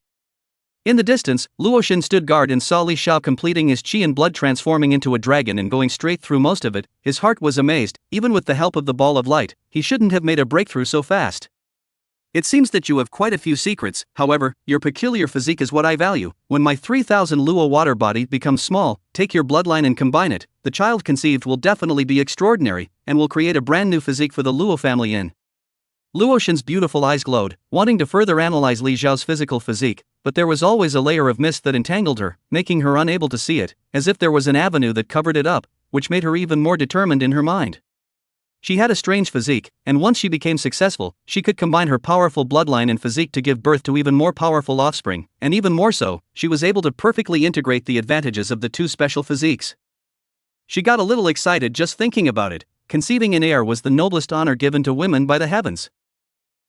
In the distance, Luoshin stood guard and saw Li Xiao completing his Chi and Blood transforming into a dragon and going straight through most of it, his heart was amazed, even with the help of the ball of light, he shouldn't have made a breakthrough so fast. It seems that you have quite a few secrets, however, your peculiar physique is what I value. When my 3,000 luo water body becomes small, take your bloodline and combine it, the child conceived will definitely be extraordinary, and will create a brand new physique for the Luo family in. Luoshin's beautiful eyes glowed, wanting to further analyze Li Xiao's physical physique, but there was always a layer of mist that entangled her, making her unable to see it, as if there was an avenue that covered it up, which made her even more determined in her mind. She had a strange physique, and once she became successful, she could combine her powerful bloodline and physique to give birth to even more powerful offspring, and even more so, she was able to perfectly integrate the advantages of the two special physiques. She got a little excited just thinking about it. Conceiving in heir was the noblest honor given to women by the heavens.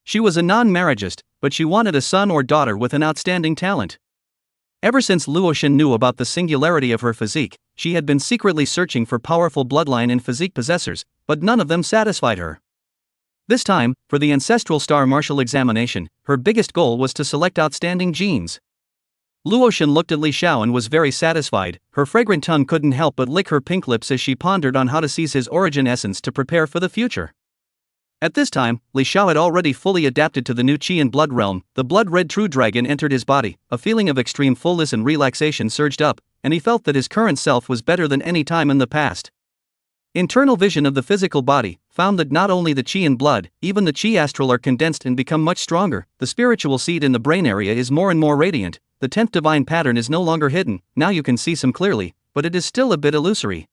She was a non-marriagist, but she wanted a son or daughter with an outstanding talent. Ever since Luoshan knew about the singularity of her physique, she had been secretly searching for powerful bloodline and physique possessors, but none of them satisfied her. This time, for the Ancestral Star Martial Examination, her biggest goal was to select outstanding genes. Luoshan looked at Li Xiao and was very satisfied. Her fragrant tongue couldn't help but lick her pink lips as she pondered on how to seize his origin essence to prepare for the future. At this time, Li Xiao had already fully adapted to the new Qi and Blood realm. The blood-red true dragon entered his body, a feeling of extreme fullness and relaxation surged up, and he felt that his current self was better than any time in the past. Internal vision of the physical body found that not only the Qi and blood, even the Qi astral are condensed and become much stronger. The spiritual seed in the brain area is more and more radiant. The 10th divine pattern is no longer hidden. Now you can see some clearly, but it is still a bit illusory.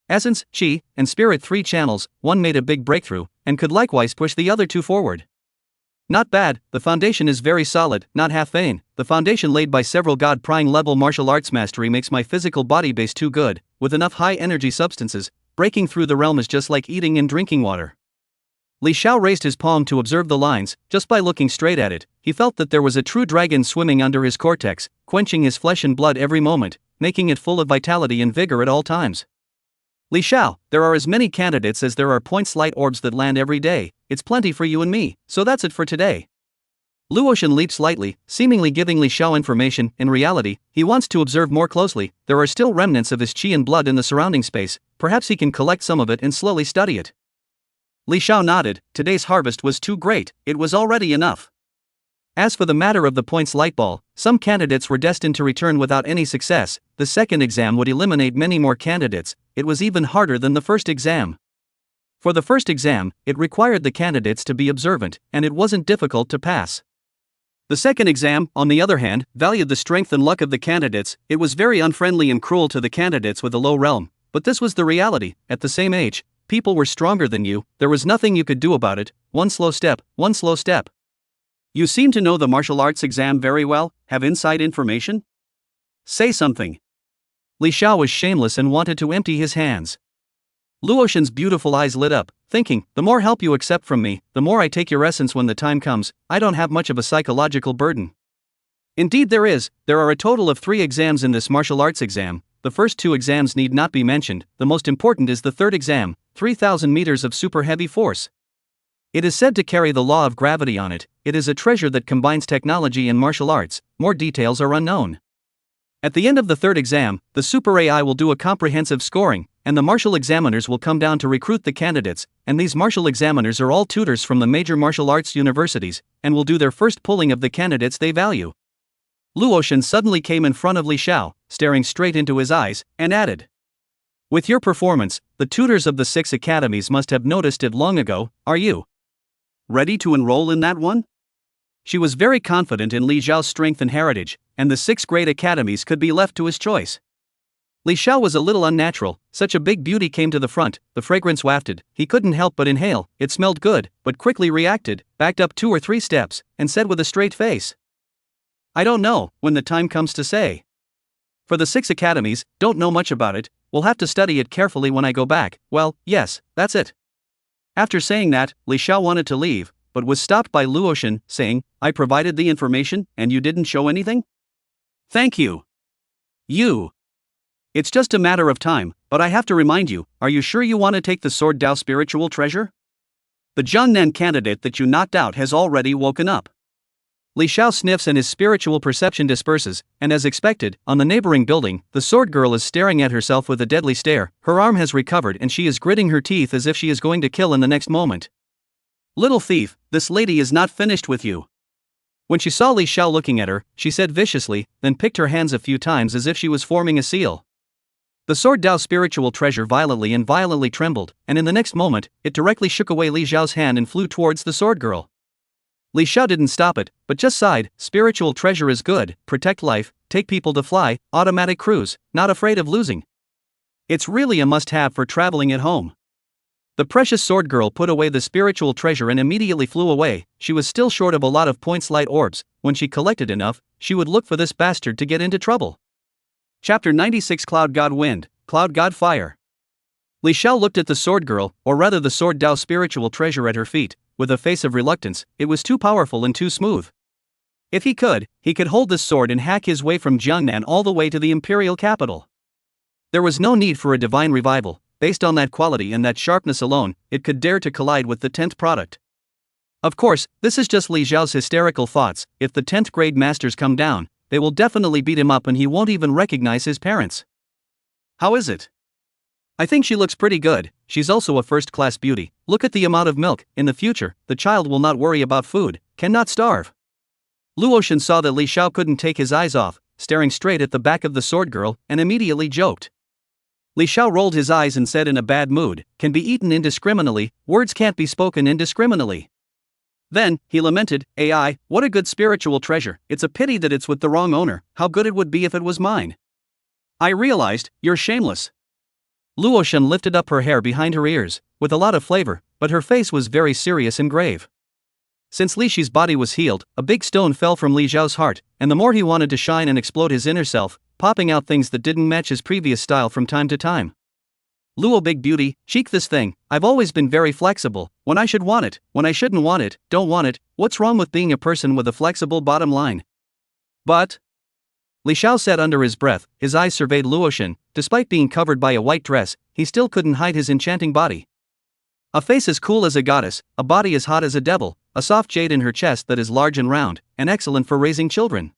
Essence, Qi, and Spirit, 3 channels, one made a big breakthrough, and could likewise push the other 2 forward. Not bad, the foundation is very solid, not half vain. The foundation laid by several God-prying level martial arts mastery makes my physical body base too good. With enough high-energy substances, breaking through the realm is just like eating and drinking water. Li Xiao raised his palm to observe the lines. Just by looking straight at it, he felt that there was a true dragon swimming under his cortex, quenching his flesh and blood every moment, making it full of vitality and vigor at all times. Li Xiao, there are as many candidates as there are points light orbs that land every day. It's plenty for you and me, so that's it for today. Luoshan leaped slightly, seemingly giving Li Xiao information. In reality, he wants to observe more closely. There are still remnants of his Qi and blood in the surrounding space. Perhaps he can collect some of it and slowly study it. Li Xiao nodded. Today's harvest was too great, it was already enough. As for the matter of the points light ball, some candidates were destined to return without any success. The second exam would eliminate many more candidates. It was even harder than the first exam. For the first exam, it required the candidates to be observant, and it wasn't difficult to pass. The second exam, on the other hand, valued the strength and luck of the candidates. It was very unfriendly and cruel to the candidates with a low realm, but this was the reality. At the same age, people were stronger than you. There was nothing you could do about it. One slow step, one slow step. You seem to know the martial arts exam very well. Have inside information? Say something. Li Xiao was shameless and wanted to empty his hands. Luoshan's beautiful eyes lit up, thinking, the more help you accept from me, the more I take your essence when the time comes. I don't have much of a psychological burden. Indeed there is. There are a total of 3 exams in this martial arts exam. The first 2 exams need not be mentioned. The most important is the third exam, 3,000 meters of super heavy force. It is said to carry the law of gravity on it. It is a treasure that combines technology and martial arts. More details are unknown. At the end of the third exam, the Super AI will do a comprehensive scoring, and the martial examiners will come down to recruit the candidates, and these martial examiners are all tutors from the major martial arts universities, and will do their first pulling of the candidates they value. Luoshan suddenly came in front of Li Xiao, staring straight into his eyes, and added, with your performance, the tutors of the 6 academies must have noticed it long ago. Are you ready to enroll in that one? She was very confident in Li Xiao's strength and heritage, and the 6 great academies could be left to his choice. Li Xiao was a little unnatural. Such a big beauty came to the front, the fragrance wafted. He couldn't help but inhale. It smelled good, but quickly reacted, backed up 2 or 3 steps, and said with a straight face, I don't know, when the time comes to say. For the 6 academies, don't know much about it. We'll have to study it carefully when I go back. Well, yes, that's it. After saying that, Li Xiao wanted to leave, but was stopped by Luoshan, saying, I provided the information, and you didn't show anything? Thank you. It's just a matter of time, but I have to remind you, are you sure you want to take the Sword Dao spiritual treasure? The Jiangnan candidate that you knocked out has already woken up. Li Xiao sniffs and his spiritual perception disperses, and as expected, on the neighboring building, the sword girl is staring at herself with a deadly stare. Her arm has recovered and she is gritting her teeth as if she is going to kill in the next moment. Little thief, this lady is not finished with you. When she saw Li Xiao looking at her, she said viciously, then picked her hands a few times as if she was forming a seal. The Sword Dao spiritual treasure violently trembled, and in the next moment, it directly shook away Li Xiao's hand and flew towards the sword girl. Li Xiao didn't stop it, but just sighed. Spiritual treasure is good, protect life, take people to fly, automatic cruise, not afraid of losing. It's really a must-have for traveling at home. The precious sword girl put away the spiritual treasure and immediately flew away. She was still short of a lot of points light orbs. When she collected enough, she would look for this bastard to get into trouble. Chapter 96 Cloud God Wind, Cloud God Fire. Li Xiao looked at the sword girl, or rather the Sword Dao spiritual treasure at her feet, with a face of reluctance. It was too powerful and too smooth. If he could hold this sword and hack his way from Jiangnan all the way to the imperial capital. There was no need for a divine revival. Based on that quality and that sharpness alone, it could dare to collide with the 10th product. Of course, this is just Li Xiao's hysterical thoughts. If the 10th grade masters come down, they will definitely beat him up and he won't even recognize his parents. How is it? I think she looks pretty good. She's also a first-class beauty. Look at the amount of milk. In the future, the child will not worry about food, cannot starve. Luotian saw that Li Xiao couldn't take his eyes off, staring straight at the back of the sword girl, and immediately joked. Li Xiao rolled his eyes and said in a bad mood, "Can be eaten indiscriminately, words can't be spoken indiscriminately." Then, he lamented, "AI, what a good spiritual treasure, it's a pity that it's with the wrong owner, how good it would be if it was mine." I realized, you're shameless. Luotian lifted up her hair behind her ears, with a lot of flavor, but her face was very serious and grave. Since Li Shi's body was healed, a big stone fell from Li Xiao's heart, and the more he wanted to shine and explode his inner self, popping out things that didn't match his previous style from time to time. Luo big beauty, cheek this thing, I've always been very flexible, when I should want it, when I shouldn't want it, don't want it, what's wrong with being a person with a flexible bottom line? But Li Xiao said under his breath, his eyes surveyed Luotian, despite being covered by a white dress, he still couldn't hide his enchanting body. A face as cool as a goddess, a body as hot as a devil, a soft jade in her chest that is large and round, and excellent for raising children.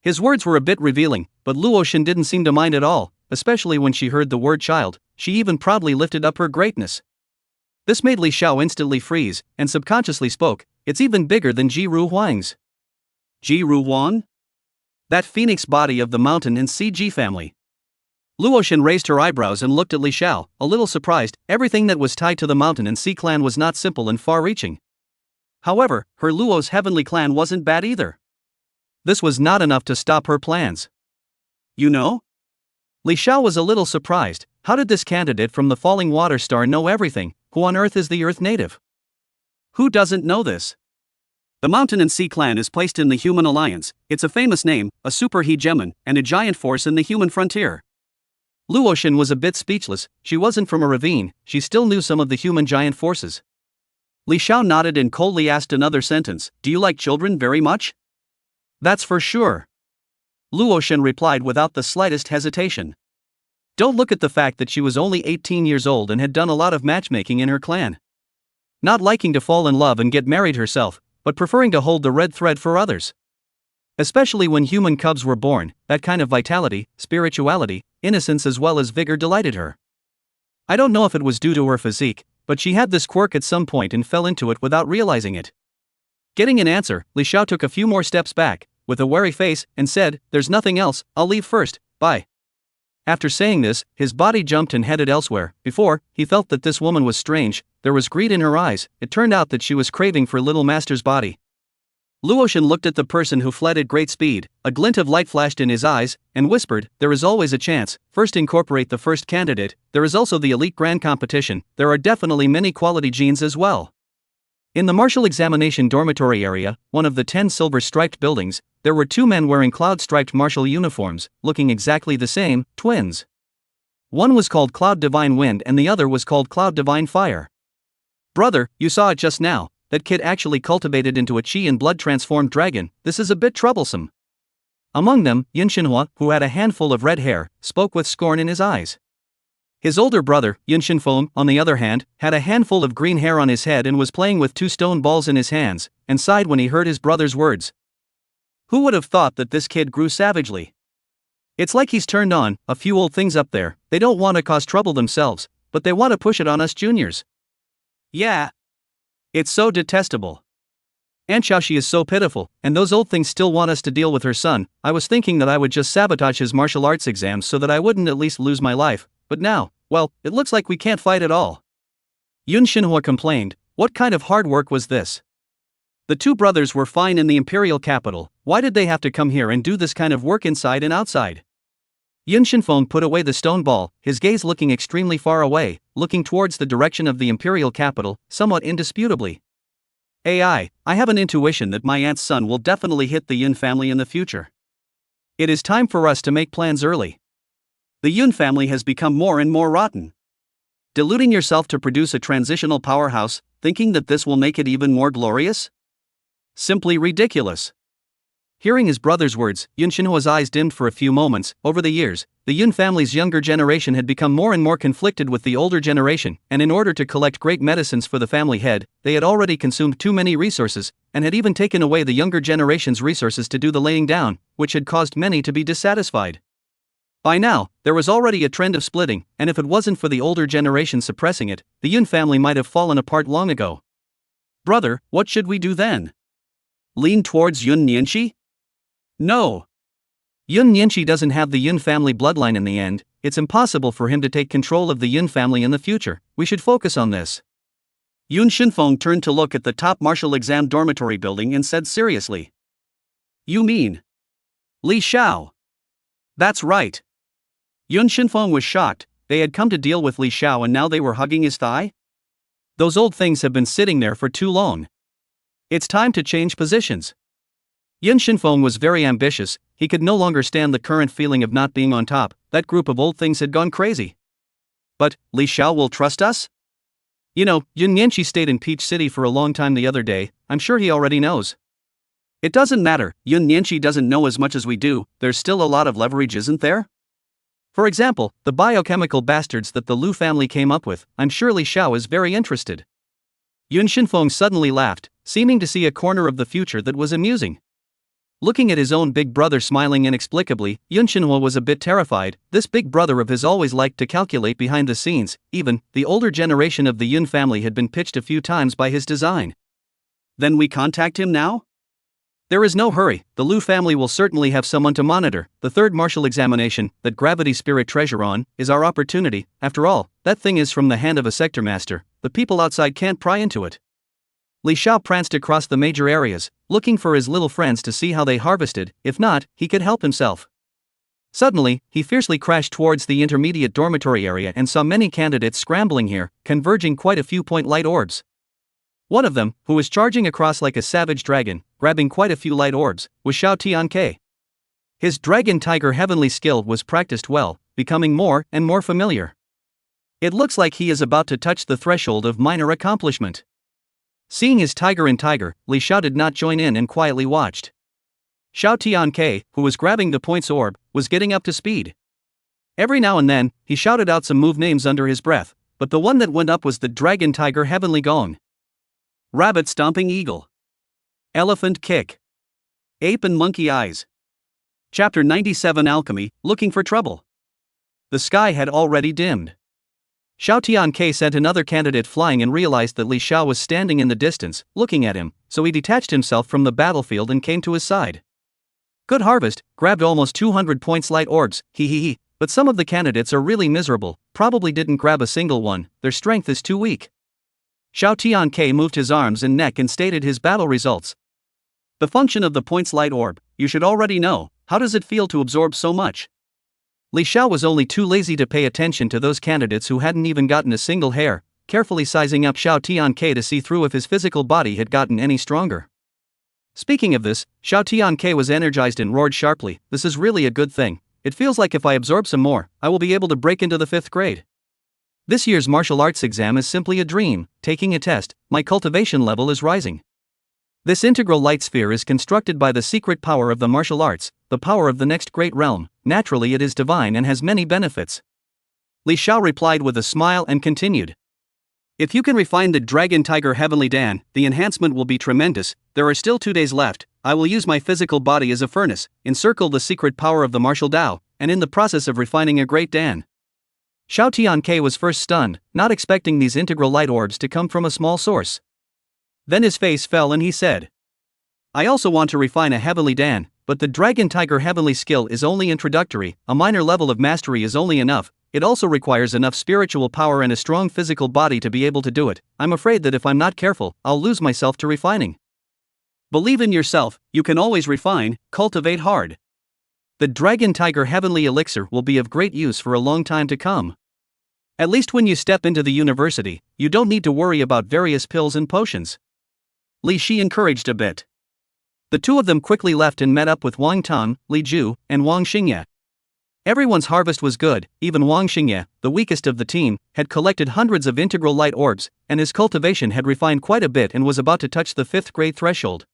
His words were a bit revealing, but Luotian didn't seem to mind at all, especially when she heard the word child, she even proudly lifted up her greatness. This made Li Xiao instantly freeze, and subconsciously spoke, it's even bigger than Jiru Huang's. Jiru Huang? That phoenix body of the mountain and CG family. Luotian raised her eyebrows and looked at Li Xiao, a little surprised. Everything that was tied to the mountain and sea clan was not simple and far-reaching. However, her Luo's heavenly clan wasn't bad either. This was not enough to stop her plans. You know? Li Xiao was a little surprised. How did this candidate from the falling water star know everything? Who on earth is the Earth native? Who doesn't know this? The Mountain and Sea clan is placed in the Human Alliance. It's a famous name, a super hegemon, and a giant force in the human frontier. Luotian was a bit speechless. She wasn't from a ravine, she still knew some of the human giant forces. Li Xiao nodded and coldly asked another sentence, do you like children very much? That's for sure. Luotian replied without the slightest hesitation. Don't look at the fact that she was only 18 years old and had done a lot of matchmaking in her clan. Not liking to fall in love and get married herself, but preferring to hold the red thread for others. Especially when human cubs were born, that kind of vitality, spirituality, innocence as well as vigor delighted her. I don't know if it was due to her physique, but she had this quirk at some point and fell into it without realizing it. Getting an answer, Li Xiao took a few more steps back, with a wary face, and said, there's nothing else, I'll leave first, bye. After saying this, his body jumped and headed elsewhere. Before, he felt that this woman was strange, there was greed in her eyes, it turned out that she was craving for little master's body. Luotian looked at the person who fled at great speed, a glint of light flashed in his eyes, and whispered, there is always a chance, first incorporate the first candidate, there is also the elite grand competition, there are definitely many quality genes as well. In the martial examination dormitory area, one of the 10 silver-striped buildings, there were 2 men wearing cloud-striped martial uniforms, looking exactly the same, twins. One was called Cloud Divine Wind and the other was called Cloud Divine Fire. Brother, you saw it just now, that kid actually cultivated into a chi and blood-transformed dragon, this is a bit troublesome. Among them, Yin Xinhua, who had a handful of red hair, spoke with scorn in his eyes. His older brother, Yin Xinfeng, on the other hand, had a handful of green hair on his head and was playing with 2 stone balls in his hands, and sighed when he heard his brother's words. Who would have thought that this kid grew savagely? It's like he's turned on, a few old things up there, they don't want to cause trouble themselves, but they want to push it on us juniors. Yeah. It's so detestable. Aunt Xiaoxi is so pitiful, and those old things still want us to deal with her son. I was thinking that I would just sabotage his martial arts exams so that I wouldn't at least lose my life, but now, well, it looks like we can't fight at all. Yun Xinhua complained, what kind of hard work was this? The 2 brothers were fine in the imperial capital, why did they have to come here and do this kind of work inside and outside? Yin Xinfeng put away the stone ball, his gaze looking extremely far away, looking towards the direction of the imperial capital, somewhat indisputably. I have an intuition that my aunt's son will definitely hit the Yin family in the future. It is time for us to make plans early. The Yun family has become more and more rotten. Deluding yourself to produce a transitional powerhouse, thinking that this will make it even more glorious? Simply ridiculous. Hearing his brother's words, Yun Xinhua's eyes dimmed for a few moments. Over the years, the Yun family's younger generation had become more and more conflicted with the older generation, and in order to collect great medicines for the family head, they had already consumed too many resources, and had even taken away the younger generation's resources to do the laying down, which had caused many to be dissatisfied. By now, there was already a trend of splitting, and if it wasn't for the older generation suppressing it, the Yun family might have fallen apart long ago. Brother, what should we do then? Lean towards Yun Nianxi? No. Yun Nianxi doesn't have the Yun family bloodline in the end. It's impossible for him to take control of the Yun family in the future. We should focus on this. Yun Xinfeng turned to look at the top martial exam dormitory building and said seriously. You mean Li Xiao? That's right. Yun Xinfeng was shocked. They had come to deal with Li Xiao and now they were hugging his thigh? Those old things have been sitting there for too long. It's time to change positions. Yun Xinfeng was very ambitious. He could no longer stand the current feeling of not being on top. That group of old things had gone crazy. But, Li Xiao will trust us? You know, Yun Nianxi stayed in Peach City for a long time the other day. I'm sure he already knows. It doesn't matter, Yun Nianxi doesn't know as much as we do. There's still a lot of leverage, isn't there? For example, the biochemical bastards that the Lu family came up with. I'm sure Li Xiao is very interested. Yun Xinfeng suddenly laughed, seeming to see a corner of the future that was amusing. Looking at his own big brother smiling inexplicably, Yun Xinhua was a bit terrified. This big brother of his always liked to calculate behind the scenes. Even, the older generation of the Yun family had been pitched a few times by his design. Then we contact him now? There is no hurry. The Lu family will certainly have someone to monitor. The third martial examination, that Gravity Spirit treasure on, is our opportunity. After all, that thing is from the hand of a sector master. The people outside can't pry into it. Li Xiao pranced across the major areas, looking for his little friends to see how they harvested. If not, he could help himself. Suddenly, he fiercely crashed towards the intermediate dormitory area and saw many candidates scrambling here, converging quite a few point light orbs. One of them, who was charging across like a savage dragon, grabbing quite a few light orbs, was Xiao Tianke. His dragon tiger heavenly skill was practiced well, becoming more and more familiar. It looks like he is about to touch the threshold of minor accomplishment. Seeing his tiger in tiger, Li Xiao did not join in and quietly watched. Xiao Tianke, who was grabbing the points orb, was getting up to speed. Every now and then, he shouted out some move names under his breath, but the one that went up was the dragon tiger heavenly gong. Rabbit stomping eagle. Elephant kick. Ape and monkey eyes. Chapter 97 Alchemy, looking for trouble. The sky had already dimmed. Xiao Tianke sent another candidate flying and realized that Li Xiao was standing in the distance, looking at him, so he detached himself from the battlefield and came to his side. Good harvest, grabbed almost 200 points light orbs, he. But some of the candidates are really miserable, probably didn't grab a single one, their strength is too weak. Xiao Tianke moved his arms and neck and stated his battle results. The function of the points light orb, you should already know. How does it feel to absorb so much? Li Xiao was only too lazy to pay attention to those candidates who hadn't even gotten a single hair, carefully sizing up Xiao Tianke to see through if his physical body had gotten any stronger. Speaking of this, Xiao Tianke was energized and roared sharply, this is really a good thing. It feels like if I absorb some more, I will be able to break into the 5th grade. This year's martial arts exam is simply a dream. Taking a test, my cultivation level is rising. This integral light sphere is constructed by the secret power of the martial arts, the power of the next great realm. Naturally it is divine and has many benefits. Li Xiao replied with a smile and continued. If you can refine the Dragon Tiger Heavenly Dan, the enhancement will be tremendous. There are still 2 days left. I will use my physical body as a furnace, encircle the secret power of the martial Tao, and in the process of refining a great Dan. Xiao Tianke was first stunned, not expecting these integral light orbs to come from a small source. Then his face fell and he said, I also want to refine a heavenly Dan, but the Dragon Tiger heavenly skill is only introductory, a minor level of mastery is only enough, it also requires enough spiritual power and a strong physical body to be able to do it. I'm afraid that if I'm not careful, I'll lose myself to refining. Believe in yourself, you can always refine, cultivate hard. The Dragon Tiger heavenly elixir will be of great use for a long time to come. At least when you step into the university, you don't need to worry about various pills and potions. Li Shi encouraged a bit. The two of them quickly left and met up with Wang Tang, Li Ju, and Wang Xingye. Everyone's harvest was good. Even Wang Xingye, the weakest of the team, had collected hundreds of integral light orbs, and his cultivation had refined quite a bit and was about to touch the 5th grade threshold.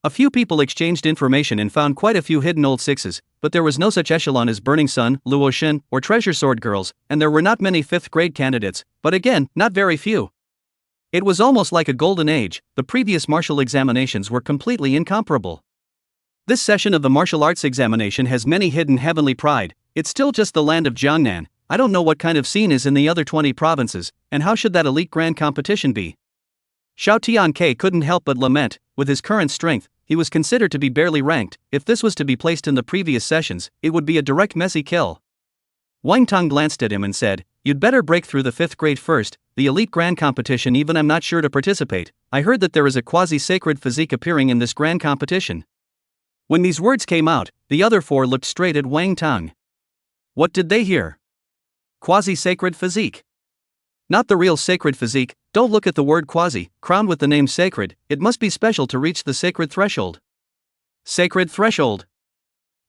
A few people exchanged information and found quite a few hidden old sixes, but there was no such echelon as Burning Sun, Luo Shin, or Treasure Sword Girls, and there were not many 5th grade candidates, but again, not very few. It was almost like a golden age. The previous martial examinations were completely incomparable. This session of the martial arts examination has many hidden heavenly pride. It's still just the land of Jiangnan. I don't know what kind of scene is in the other 20 provinces, and how should that elite grand competition be? Xiao Tianke couldn't help but lament. With his current strength, he was considered to be barely ranked. If this was to be placed in the previous sessions, it would be a direct messy kill. Wang Tang glanced at him and said, "You'd better break through the 5th grade first, the elite grand competition. Even I'm not sure to participate. I heard that there is a quasi-sacred physique appearing in this grand competition." When these words came out, the other 4 looked straight at Wang Tang. What did they hear? Quasi-sacred physique. Not the real sacred physique. Don't look at the word quasi, crowned with the name sacred. It must be special to reach the sacred threshold. Sacred threshold.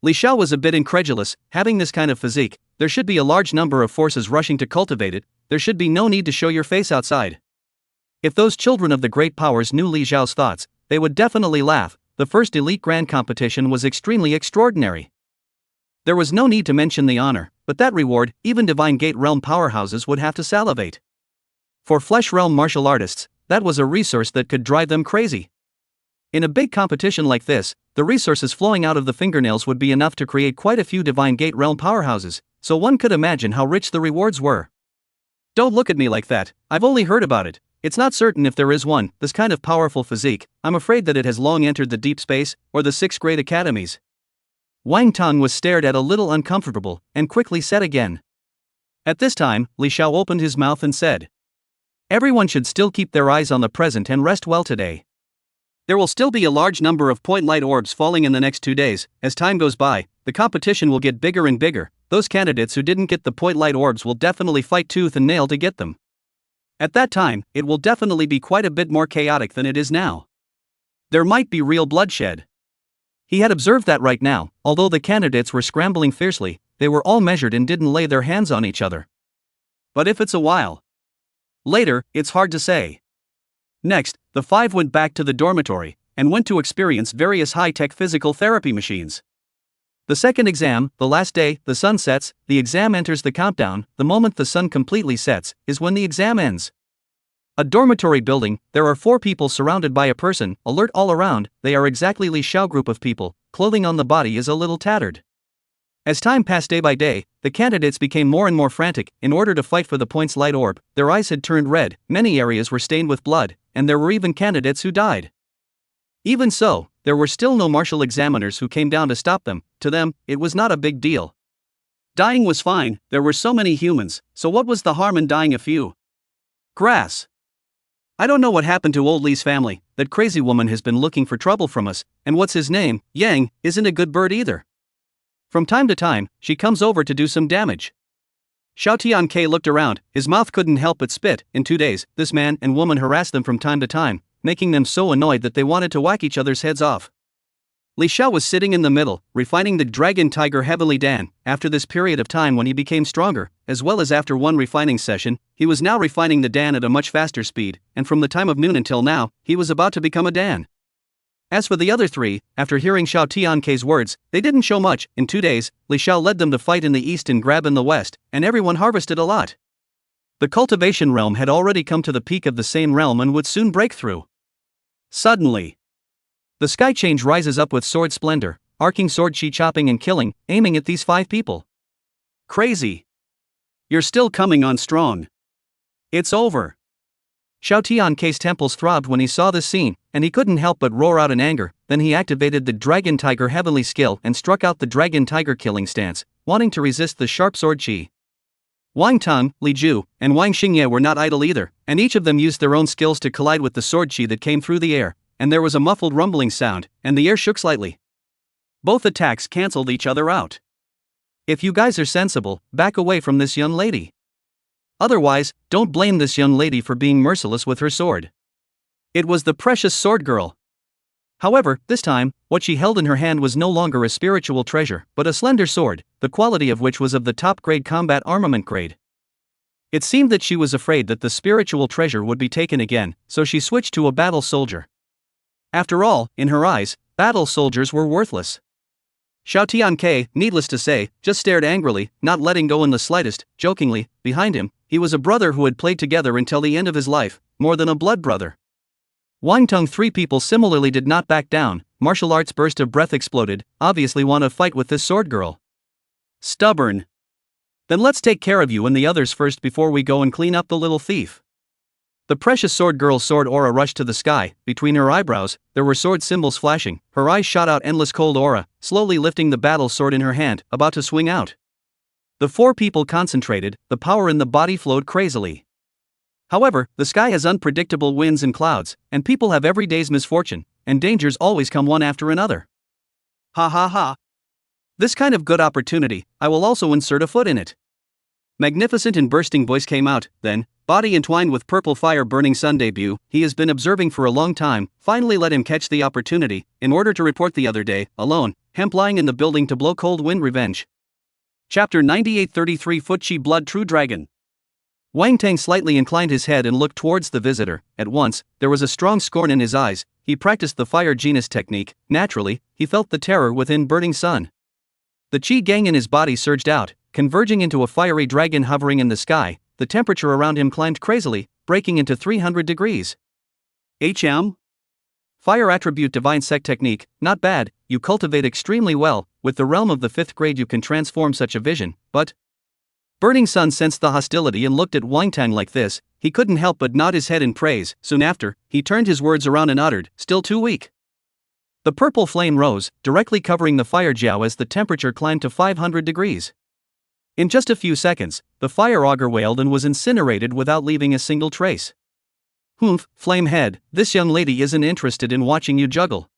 Li Xiao was a bit incredulous. Having this kind of physique, there should be a large number of forces rushing to cultivate it. There should be no need to show your face outside. If those children of the great powers knew Li Xiao's thoughts, they would definitely laugh. The first elite grand competition was extremely extraordinary. There was no need to mention the honor, but that reward, even Divine Gate realm powerhouses would have to salivate. For Flesh realm martial artists, that was a resource that could drive them crazy. In a big competition like this, the resources flowing out of the fingernails would be enough to create quite a few Divine Gate realm powerhouses, so one could imagine how rich the rewards were. Don't look at me like that. I've only heard about it. It's not certain if there is one, this kind of powerful physique. I'm afraid that it has long entered the deep space, or the 6th grade academies. Wang Tang was stared at a little uncomfortable, and quickly said again. At this time, Li Xiao opened his mouth and said, "Everyone should still keep their eyes on the present and rest well today. There will still be a large number of point light orbs falling in the next 2 days. As time goes by, the competition will get bigger and bigger. Those candidates who didn't get the point light orbs will definitely fight tooth and nail to get them. At that time, it will definitely be quite a bit more chaotic than it is now. There might be real bloodshed." He had observed that right now, although the candidates were scrambling fiercely, they were all measured and didn't lay their hands on each other. But if it's a while later, it's hard to say. Next, the 5 went back to the dormitory, and went to experience various high-tech physical therapy machines. The second exam, the last day, the sun sets, the exam enters the countdown. The moment the sun completely sets, is when the exam ends. A dormitory building, there are 4 people surrounded by a person, alert all around. They are exactly Li Xiao group of people. Clothing on the body is a little tattered. As time passed day by day, the candidates became more and more frantic. In order to fight for the points light orb, their eyes had turned red, many areas were stained with blood, and there were even candidates who died. Even so, there were still no martial examiners who came down to stop them. To them, it was not a big deal. Dying was fine, there were so many humans, so what was the harm in dying a few? Grass. I don't know what happened to old Li's family. That crazy woman has been looking for trouble from us, and what's his name, Yang, isn't a good bird either. From time to time, she comes over to do some damage. Xiao Tianke looked around, his mouth couldn't help but spit. In 2 days, this man and woman harassed them from time to time, making them so annoyed that they wanted to whack each other's heads off. Li Xiao was sitting in the middle, refining the Dragon Tiger Heavenly Dan. After this period of time when he became stronger, as well as after one refining session, he was now refining the Dan at a much faster speed, and from the time of noon until now, he was about to become a Dan. As for the other 3, after hearing Xiao Tianke's words, they didn't show much. In 2 days, Li Xiao led them to fight in the east and grab in the west, and everyone harvested a lot. The cultivation realm had already come to the peak of the same realm and would soon break through. Suddenly, the sky change rises up with sword splendor, arcing sword chi chopping and killing, aiming at these 5 people. Crazy. You're still coming on strong. It's over. Xiao Tianke's temples throbbed when he saw this scene, and he couldn't help but roar out in anger. Then he activated the Dragon Tiger Heavenly skill and struck out the Dragon Tiger killing stance, wanting to resist the sharp sword chi. Wang Tang, Li Ju, and Wang Xingye were not idle either, and each of them used their own skills to collide with the sword chi that came through the air, and there was a muffled rumbling sound, and the air shook slightly. Both attacks cancelled each other out. If you guys are sensible, back away from this young lady. Otherwise, don't blame this young lady for being merciless with her sword. It was the precious sword girl. However, this time, what she held in her hand was no longer a spiritual treasure, but a slender sword, the quality of which was of the top-grade combat armament grade. It seemed that she was afraid that the spiritual treasure would be taken again, so she switched to a battle soldier. After all, in her eyes, Battle soldiers were worthless. Xiao Tianke, needless to say, just stared angrily, not letting go in the slightest. Jokingly, behind him, he was a brother who had played together until the end of his life, more than a blood brother. Wang Tung. Three people similarly did not back down. Martial arts burst of breath exploded, obviously want to fight with this sword girl. Stubborn. Then let's take care of you and the others first before we go and clean up the little thief. The precious sword girl's sword aura rushed to the sky. Between her eyebrows, there were sword symbols flashing. Her eyes shot out endless cold aura, slowly lifting the battle sword in her hand, about to swing out. The four people concentrated, the power in the body flowed crazily. However, the sky has unpredictable winds and clouds, and people have every day's misfortune, and dangers always come one after another. Ha ha ha. This kind of good opportunity, I will also insert a foot in it. Magnificent and bursting voice came out, then, body entwined with purple fire burning sun debut, he has been observing for a long time, finally let him catch the opportunity, in order to report the other day, alone, hemp lying in the building to blow cold wind revenge. Chapter 98 33 Foot Chi Blood True Dragon. Wang Tang slightly inclined his head and looked towards the visitor. At once, there was a strong scorn in his eyes. He practiced the fire genus technique. Naturally, he felt the terror within burning sun. The qi gang in his body surged out, converging into a fiery dragon hovering in the sky. The temperature around him climbed crazily, breaking into 300 degrees. Fire attribute divine sect technique, not bad, you cultivate extremely well. With the realm of the 5th grade you can transform such a vision, but... Burning Sun sensed the hostility and looked at Wang Tang like this. He couldn't help but nod his head in praise. Soon after, he turned his words around and uttered, still too weak. The purple flame rose, directly covering the fire Xiao as the temperature climbed to 500 degrees. In just a few seconds, the fire auger wailed and was incinerated without leaving a single trace. Humph, flame head, this young lady isn't interested in watching you juggle.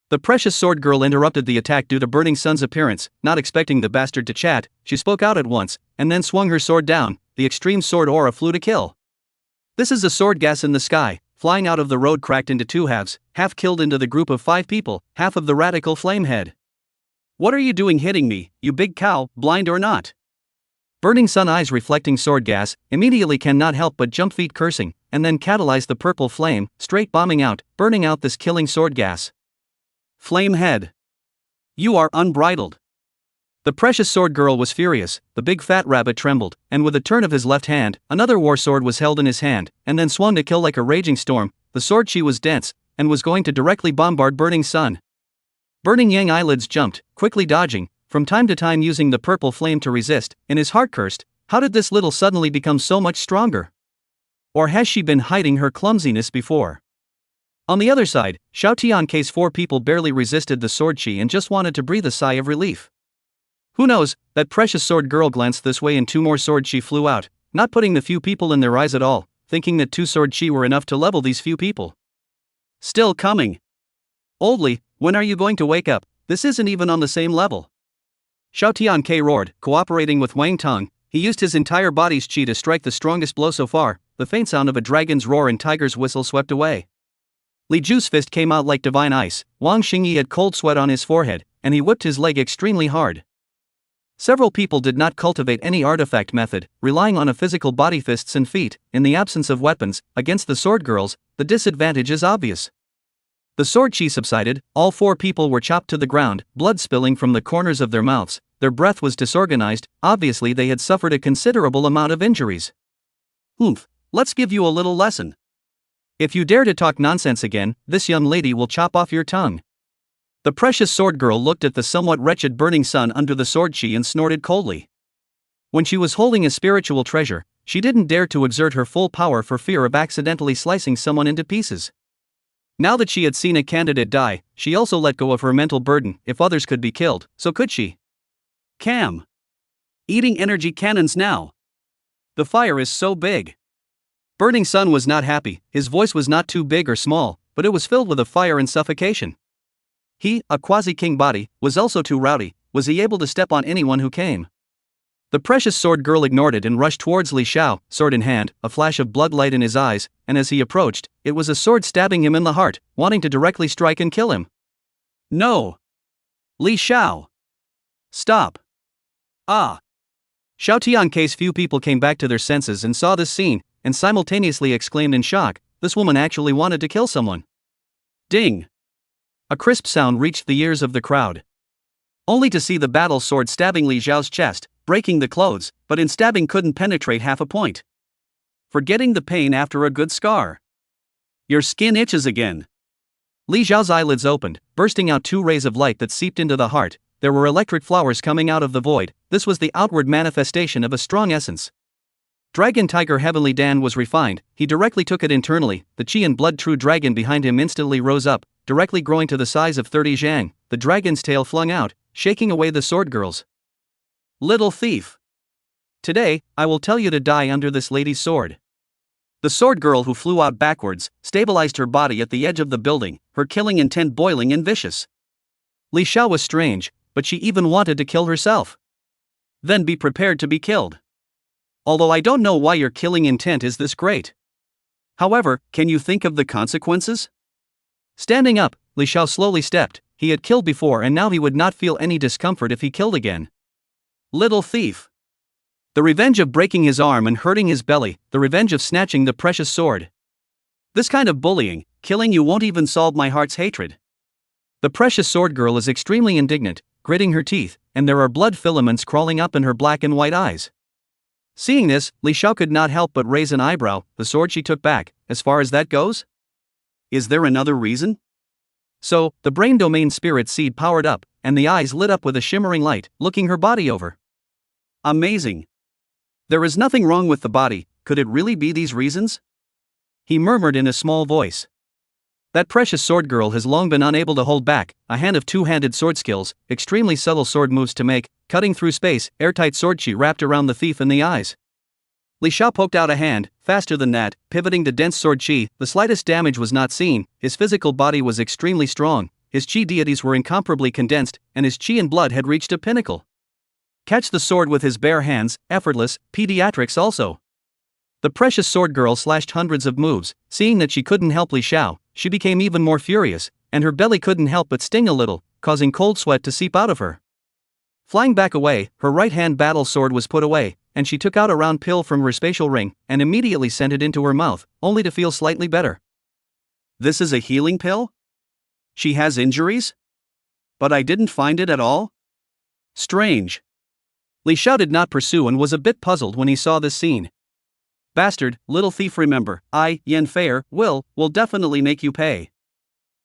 The precious sword girl interrupted the attack due to Burning Sun's appearance. Not expecting the bastard to chat, she spoke out at once, and then swung her sword down. The extreme sword aura flew to kill. This is a sword gas in the sky, flying out of the road cracked into two halves, half killed into the group of 5 people, half of the radical flame head. What are you doing hitting me, you big cow, blind or not? Burning Sun eyes reflecting sword gas, immediately cannot help but jump feet cursing, and then catalyze the purple flame, straight bombing out, burning out this killing sword gas. Flame head. You are unbridled. The precious sword girl was furious. The big fat rabbit trembled, and with a turn of his left hand, another war sword was held in his hand, and then swung to kill like a raging storm. The sword chi was dense, and was going to directly bombard Burning Sun. Burning Yang eyelids jumped, quickly dodging, from time to time using the purple flame to resist. In his heart cursed, how did this little suddenly become so much stronger? Or has she been hiding her clumsiness before? On the other side, Xiao Tianke's 4 people barely resisted the sword chi and just wanted to breathe a sigh of relief. Who knows, that precious sword girl glanced this way and 2 more sword chi flew out, not putting the few people in their eyes at all, thinking that 2 sword chi were enough to level these few people. Still coming. Oldly, when are you going to wake up? This isn't even on the same level. Xiao Tianke roared, cooperating with Wang Tang. He used his entire body's chi to strike the strongest blow so far. The faint sound of a dragon's roar and tiger's whistle swept away. Li Ju's fist came out like divine ice. Wang Xingyi had cold sweat on his forehead, and he whipped his leg extremely hard. Several people did not cultivate any artifact method, relying on a physical body fists and feet. In the absence of weapons, against the sword girls, the disadvantage is obvious. The sword chi subsided, all 4 people were chopped to the ground, blood spilling from the corners of their mouths. Their breath was disorganized, obviously they had suffered a considerable amount of injuries. Humph, let's give you a little lesson. If you dare to talk nonsense again, this young lady will chop off your tongue. The precious sword girl looked at the somewhat wretched Burning Sun under the sword chi and snorted coldly. When she was holding a spiritual treasure, she didn't dare to exert her full power for fear of accidentally slicing someone into pieces. Now that she had seen a candidate die, she also let go of her mental burden. If others could be killed, so could she. Cam. Eating energy cannons now. The fire is so big. Burning Sun was not happy. His voice was not too big or small, but it was filled with a fire and suffocation. He, a quasi-king body, was also too rowdy. Was he able to step on anyone who came? The precious sword girl ignored it and rushed towards Li Xiao, sword in hand, a flash of blood light in his eyes, and as he approached, it was a sword stabbing him in the heart, wanting to directly strike and kill him. No! Li Xiao! Stop! Ah! Xiao Tianke's few people came back to their senses and saw this scene, and simultaneously exclaimed in shock, this woman actually wanted to kill someone. Ding! A crisp sound reached the ears of the crowd. Only to see the battle sword stabbing Li Xiao's chest, breaking the clothes, but in stabbing couldn't penetrate half a point. Forgetting the pain after a good scar. Your skin itches again. Li Xiao's eyelids opened, bursting out 2 rays of light that seeped into the heart. There were electric flowers coming out of the void. This was the outward manifestation of a strong essence. Dragon Tiger Heavenly Dan was refined. He directly took it internally. The Qi and Blood True Dragon behind him instantly rose up, directly growing to the size of 30 zhang. The dragon's tail flung out, shaking away the sword girls. Little thief! Today, I will tell you to die under this lady's sword. The sword girl, who flew out backwards, stabilized her body at the edge of the building, her killing intent boiling and vicious. Li Xiao was strange, but she even wanted to kill herself. Then be prepared to be killed. Although I don't know why your killing intent is this great. However, can you think of the consequences? Standing up, Li Xiao slowly stepped. He had killed before and now he would not feel any discomfort if he killed again. Little thief! The revenge of breaking his arm and hurting his belly, the revenge of snatching the precious sword. This kind of bullying, killing you won't even solve my heart's hatred. The precious sword girl is extremely indignant, gritting her teeth, and there are blood filaments crawling up in her black and white eyes. Seeing this, Li Xiao could not help but raise an eyebrow. The sword she took back, as far as that goes? Is there another reason? So, the brain domain spirit seed powered up, and the eyes lit up with a shimmering light, looking her body over. Amazing. There is nothing wrong with the body. Could it really be these reasons? He murmured in a small voice. That precious sword girl has long been unable to hold back. A hand of two-handed sword skills, extremely subtle sword moves to make, cutting through space, airtight sword chi wrapped around the thief in the eyes. Li Xiao poked out a hand, faster than that, pivoting to dense sword chi. The slightest damage was not seen. His physical body was extremely strong, his chi deities were incomparably condensed, and his chi and blood had reached a pinnacle. Catch the sword with his bare hands, effortless, pediatrics also. The precious sword girl slashed hundreds of moves. Seeing that she couldn't help Li Xiao, she became even more furious, and her belly couldn't help but sting a little, causing cold sweat to seep out of her. Flying back away, her right-hand battle sword was put away, and she took out a round pill from her spatial ring, and immediately sent it into her mouth, only to feel slightly better. This is a healing pill? She has injuries? But I didn't find it at all? Strange. Li Xiao did not pursue and was a bit puzzled when he saw this scene. Bastard, little thief, remember, I, Yan Fair, will definitely make you pay.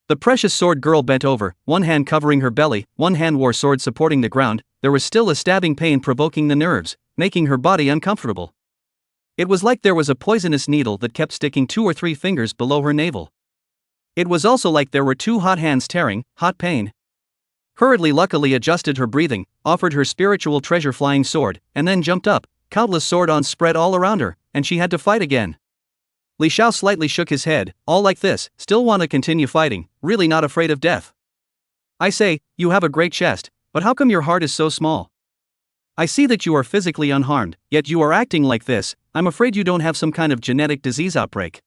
The precious sword girl bent over, one hand covering her belly, one hand war sword supporting the ground. There was still a stabbing pain provoking the nerves, making her body uncomfortable. It was like there was a poisonous needle that kept sticking 2 or 3 fingers below her navel. It was also like there were 2 hot hands tearing, hot pain. Hurriedly luckily adjusted her breathing, offered her spiritual treasure flying sword, and then jumped up, countless sword-ons spread all around her, and she had to fight again. Li Xiao slightly shook his head. All like this, still want to continue fighting, really not afraid of death. I say, you have a great chest, but how come your heart is so small? I see that you are physically unharmed, yet you are acting like this. I'm afraid you don't have some kind of genetic disease outbreak.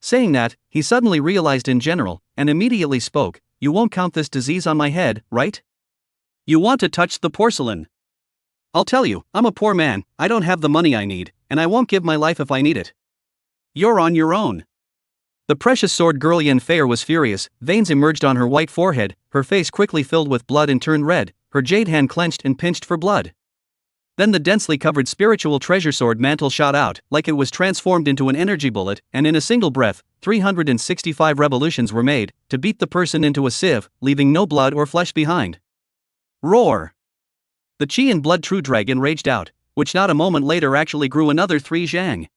Saying that, he suddenly realized in general, and immediately spoke, you won't count this disease on my head, right? You want to touch the porcelain. I'll tell you, I'm a poor man, I don't have the money I need, and I won't give my life if I need it. You're on your own. The precious sword girl Yan Fair was furious. Veins emerged on her white forehead, her face quickly filled with blood and turned red, her jade hand clenched and pinched for blood. Then the densely covered spiritual treasure sword mantle shot out, like it was transformed into an energy bullet, and in a single breath, 365 revolutions were made, to beat the person into a sieve, leaving no blood or flesh behind. Roar! The Qi and Blood True Dragon raged out, which not a moment later actually grew another 3 zhang.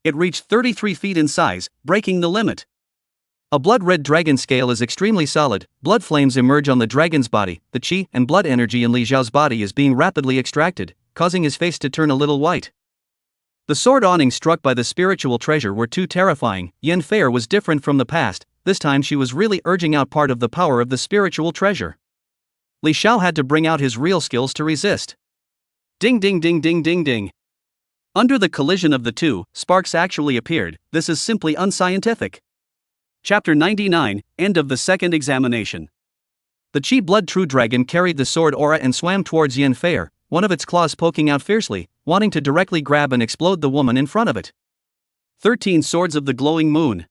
It reached 33 feet in size, breaking the limit. A blood-red dragon scale is extremely solid. Blood flames emerge on the dragon's body. The Qi and blood energy in Li Xiao's body is being rapidly extracted, causing his face to turn a little white. The sword awnings struck by the spiritual treasure were too terrifying. Yan Fair was different from the past. This time she was really urging out part of the power of the spiritual treasure. Li Xiao had to bring out his real skills to resist. Ding ding ding ding ding ding. Under the collision of the two, sparks actually appeared. This is simply unscientific. Chapter 99, End of the Second Examination. The Qi Blood True Dragon carried the sword aura and swam towards Yan Fair, one of its claws poking out fiercely, wanting to directly grab and explode the woman in front of it. 13 Swords of the Glowing Moon.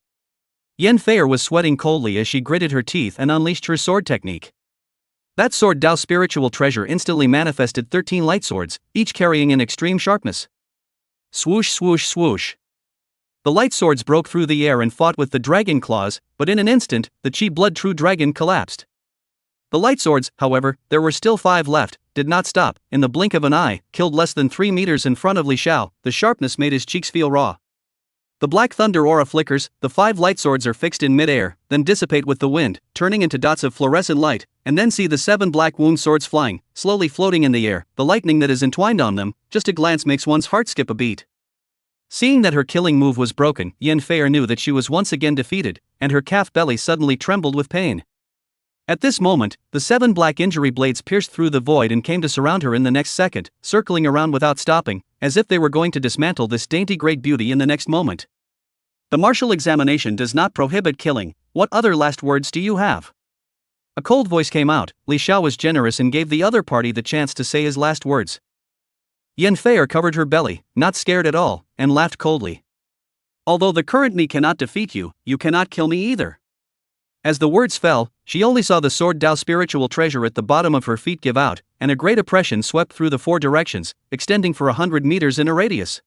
Yenfei was sweating coldly as she gritted her teeth and unleashed her sword technique. That sword Dao spiritual treasure instantly manifested 13 light swords, each carrying an extreme sharpness. Swoosh swoosh swoosh. The light swords broke through the air and fought with the dragon claws, but in an instant, the Chi blood true dragon collapsed. The light swords, however, there were still 5 left, did not stop, in the blink of an eye, killed less than 3 meters in front of Xiao. The sharpness made his cheeks feel raw. The black thunder aura flickers, the 5 light swords are fixed in midair, then dissipate with the wind, turning into dots of fluorescent light, and then see the 7 black wound swords flying, slowly floating in the air, the lightning that is entwined on them, just a glance makes one's heart skip a beat. Seeing that her killing move was broken, Yenfei knew that she was once again defeated, and her calf belly suddenly trembled with pain. At this moment, the 7 black injury blades pierced through the void and came to surround her in the next second, circling around without stopping, as if they were going to dismantle this dainty great beauty in the next moment. The martial examination does not prohibit killing. What other last words do you have? A cold voice came out. Xiao was generous and gave the other party the chance to say his last words. Yenfei covered her belly, not scared at all, and laughed coldly. Although the current me cannot defeat you, you cannot kill me either. As the words fell, she only saw the sword Dao spiritual treasure at the bottom of her feet give out, and a great oppression swept through the 4 directions, extending for 100 meters in a radius.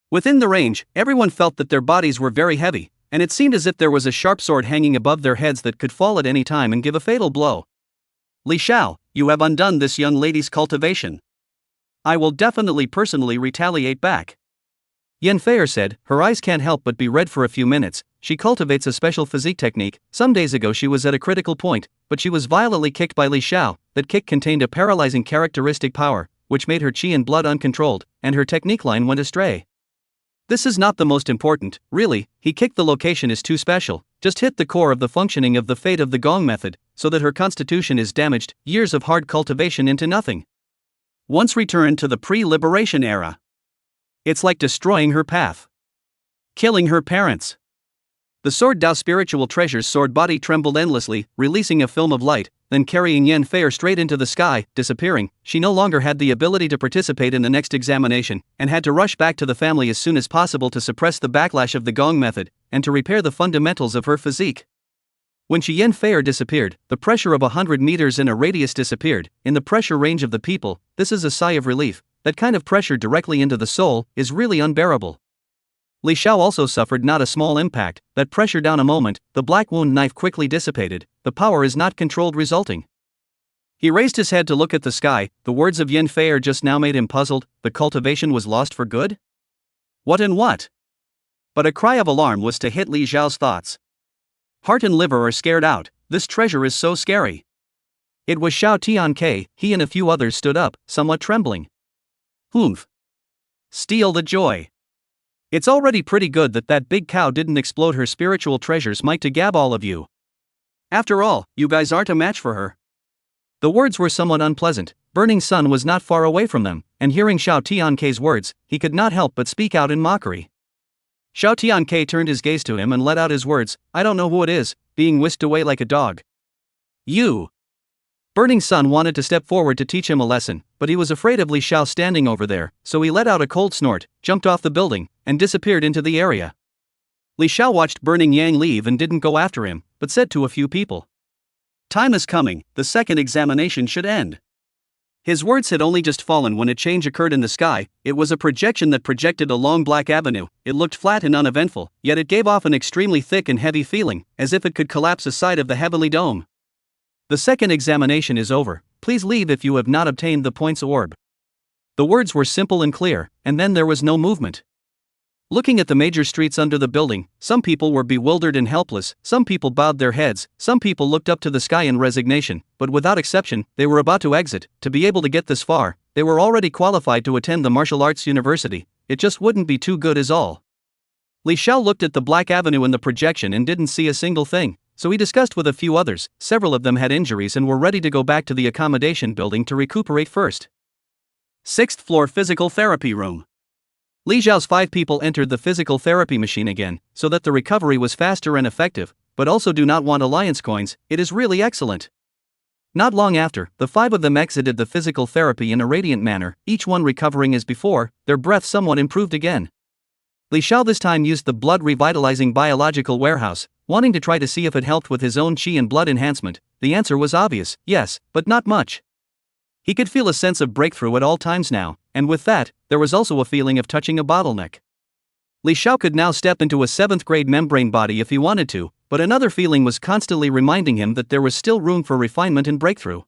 Within the range, everyone felt that their bodies were very heavy, and it seemed as if there was a sharp sword hanging above their heads that could fall at any time and give a fatal blow. Xiao, you have undone this young lady's cultivation. I will definitely personally retaliate back. Yenfei said, her eyes can't help but be red for a few minutes. She cultivates a special physique technique. Some days ago she was at a critical point, but she was violently kicked by Xiao. That kick contained a paralyzing characteristic power, which made her chi and blood uncontrolled, and her technique line went astray. This is not the most important, really. He kicked the location is too special, just hit the core of the functioning of the fate of the gong method, so that her constitution is damaged, years of hard cultivation into nothing. Once returned to the pre-liberation era. It's like destroying her path. Killing her parents. The sword Dao spiritual treasure's sword body trembled endlessly, releasing a film of light, then carrying Yenfei straight into the sky, disappearing. She no longer had the ability to participate in the next examination, and had to rush back to the family as soon as possible to suppress the backlash of the gong method, and to repair the fundamentals of her physique. When Yenfei disappeared, the pressure of 100 meters in a radius disappeared. In the pressure range of the people, this is a sigh of relief. That kind of pressure directly into the soul is really unbearable. Xiao also suffered not a small impact. That pressure down a moment, the black wound knife quickly dissipated. The power is not controlled resulting. He raised his head to look at the sky. The words of Yenfei just now made him puzzled. The cultivation was lost for good? What and what? But a cry of alarm was to hit Li Zhao's thoughts. Heart and liver are scared out. This treasure is so scary. It was Xiao Tianke. He and a few others stood up, somewhat trembling. Humph. Steal the joy. It's already pretty good that big cow didn't explode her spiritual treasures might to gab all of you. After all, you guys aren't a match for her. The words were somewhat unpleasant. Burning Sun was not far away from them, and hearing Xiao Tianke's words, he could not help but speak out in mockery. Xiao Tianke turned his gaze to him and let out his words, I don't know who it is, being whisked away like a dog. You. Burning Sun wanted to step forward to teach him a lesson, but he was afraid of Li Xiao standing over there, so he let out a cold snort, jumped off the building, and disappeared into the area. Li Xiao watched Burning Yang leave and didn't go after him, but said to a few people. Time is coming, the second examination should end. His words had only just fallen when a change occurred in the sky. It was a projection that projected a long black avenue. It looked flat and uneventful, yet it gave off an extremely thick and heavy feeling, as if it could collapse a side of the heavenly dome. The second examination is over. Please leave if you have not obtained the points orb. The words were simple and clear, and then there was no movement. Looking at the major streets under the building, some people were bewildered and helpless, some people bowed their heads, some people looked up to the sky in resignation, but without exception, they were about to exit. To be able to get this far, they were already qualified to attend the martial arts university. It just wouldn't be too good as all. Li Xiao looked at the black avenue in the projection and didn't see a single thing. So he discussed with a few others. Several of them had injuries and were ready to go back to the accommodation building to recuperate first. 6th floor physical therapy room. Li Zhao's 5 people entered the physical therapy machine again, so that the recovery was faster and effective, but also do not want alliance coins. It is really excellent. Not long after, the 5 of them exited the physical therapy in a radiant manner, each one recovering as before, their breath somewhat improved again. Li Xiao this time used the blood revitalizing biological warehouse. wanting to try to see if it helped with his own chi and blood enhancement. The answer was obvious, yes, but not much. He could feel a sense of breakthrough at all times now, and with that, there was also a feeling of touching a bottleneck. Li Xiao could now step into a 7th grade membrane body if he wanted to, but another feeling was constantly reminding him that there was still room for refinement and breakthrough.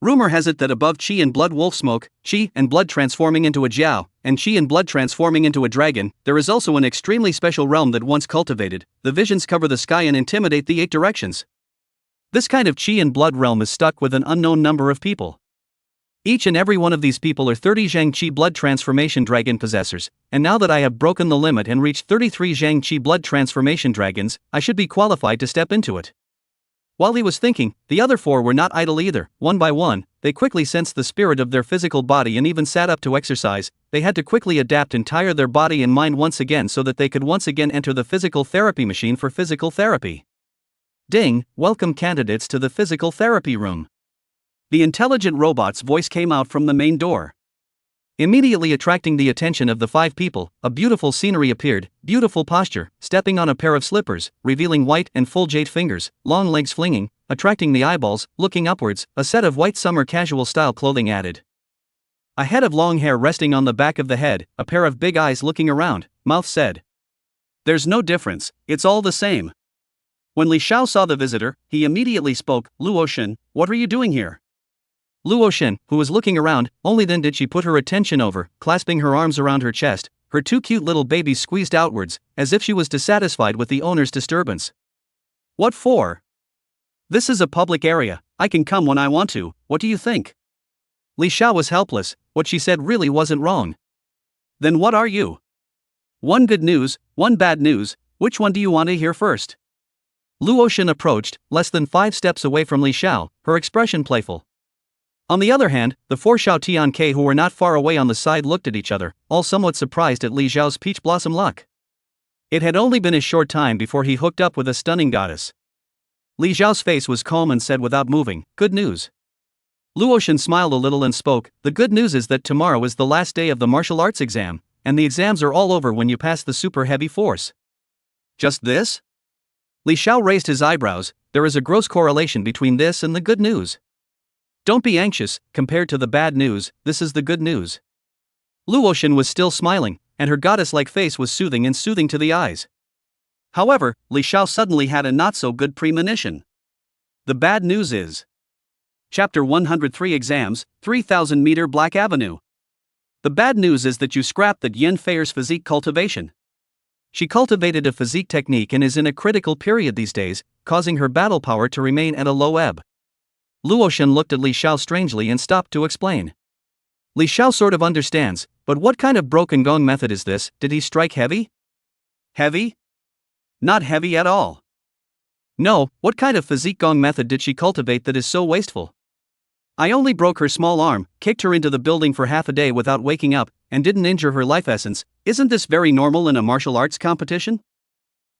Rumor has it that above Qi and blood wolf smoke, Qi and blood transforming into a Xiao, and Qi and blood transforming into a dragon, there is also an extremely special realm that once cultivated, the visions cover the sky and intimidate the 8 directions. This kind of Qi and blood realm is stuck with an unknown number of people. Each and every one of these people are 30 Zhang Qi blood transformation dragon possessors, and now that I have broken the limit and reached 33 Zhang Qi blood transformation dragons, I should be qualified to step into it. While he was thinking, the other 4 were not idle either. One by one, they quickly sensed the spirit of their physical body and even sat up to exercise. They had to quickly adapt and tire their body and mind once again so that they could once again enter the physical therapy machine for physical therapy. Ding, welcome candidates to the physical therapy room. The intelligent robot's voice came out from the main door. Immediately attracting the attention of the 5 people, a beautiful scenery appeared, beautiful posture, stepping on a pair of slippers, revealing white and full jade fingers, long legs flinging, attracting the eyeballs, looking upwards, a set of white summer casual style clothing added. A head of long hair resting on the back of the head, a pair of big eyes looking around, mouth said. There's no difference, it's all the same. When Li Xiao saw the visitor, he immediately spoke, Luoshen, what are you doing here? Luoshen, who was looking around, only then did she put her attention over, clasping her arms around her chest, her 2 cute little babies squeezed outwards, as if she was dissatisfied with the owner's disturbance. What for? This is a public area, I can come when I want to, what do you think? Li Xiao was helpless, what she said really wasn't wrong. Then what are you? One good news, one bad news, which one do you want to hear first? Luoshen approached, less than 5 steps away from Li Xiao, her expression playful. On the other hand, the 4 Xiao Tianke who were not far away on the side looked at each other, all somewhat surprised at Li Xiao's peach blossom luck. It had only been a short time before he hooked up with a stunning goddess. Li Xiao's face was calm and said without moving, good news. Luoshen smiled a little and spoke, the good news is that tomorrow is the last day of the martial arts exam, and the exams are all over when you pass the super heavy force. Just this? Li Xiao raised his eyebrows, there is a gross correlation between this and the good news. Don't be anxious, compared to the bad news, this is the good news. Luoshen was still smiling, and her goddess-like face was soothing to the eyes. However, Li Xiao suddenly had a not-so-good premonition. The bad news is. Chapter 103 Exams, 3000-meter Black Avenue. The bad news is that you scrapped that Yin Feier's physique cultivation. She cultivated a physique technique and is in a critical period these days, causing her battle power to remain at a low ebb. Luoshen looked at Li Xiao strangely and stopped to explain. Li Xiao sort of understands, but what kind of broken gong method is this? Did he strike heavy? Heavy? Not heavy at all. No, what kind of physique gong method did she cultivate that is so wasteful? I only broke her small arm, kicked her into the building for half a day without waking up, and didn't injure her life essence. Isn't this very normal in a martial arts competition?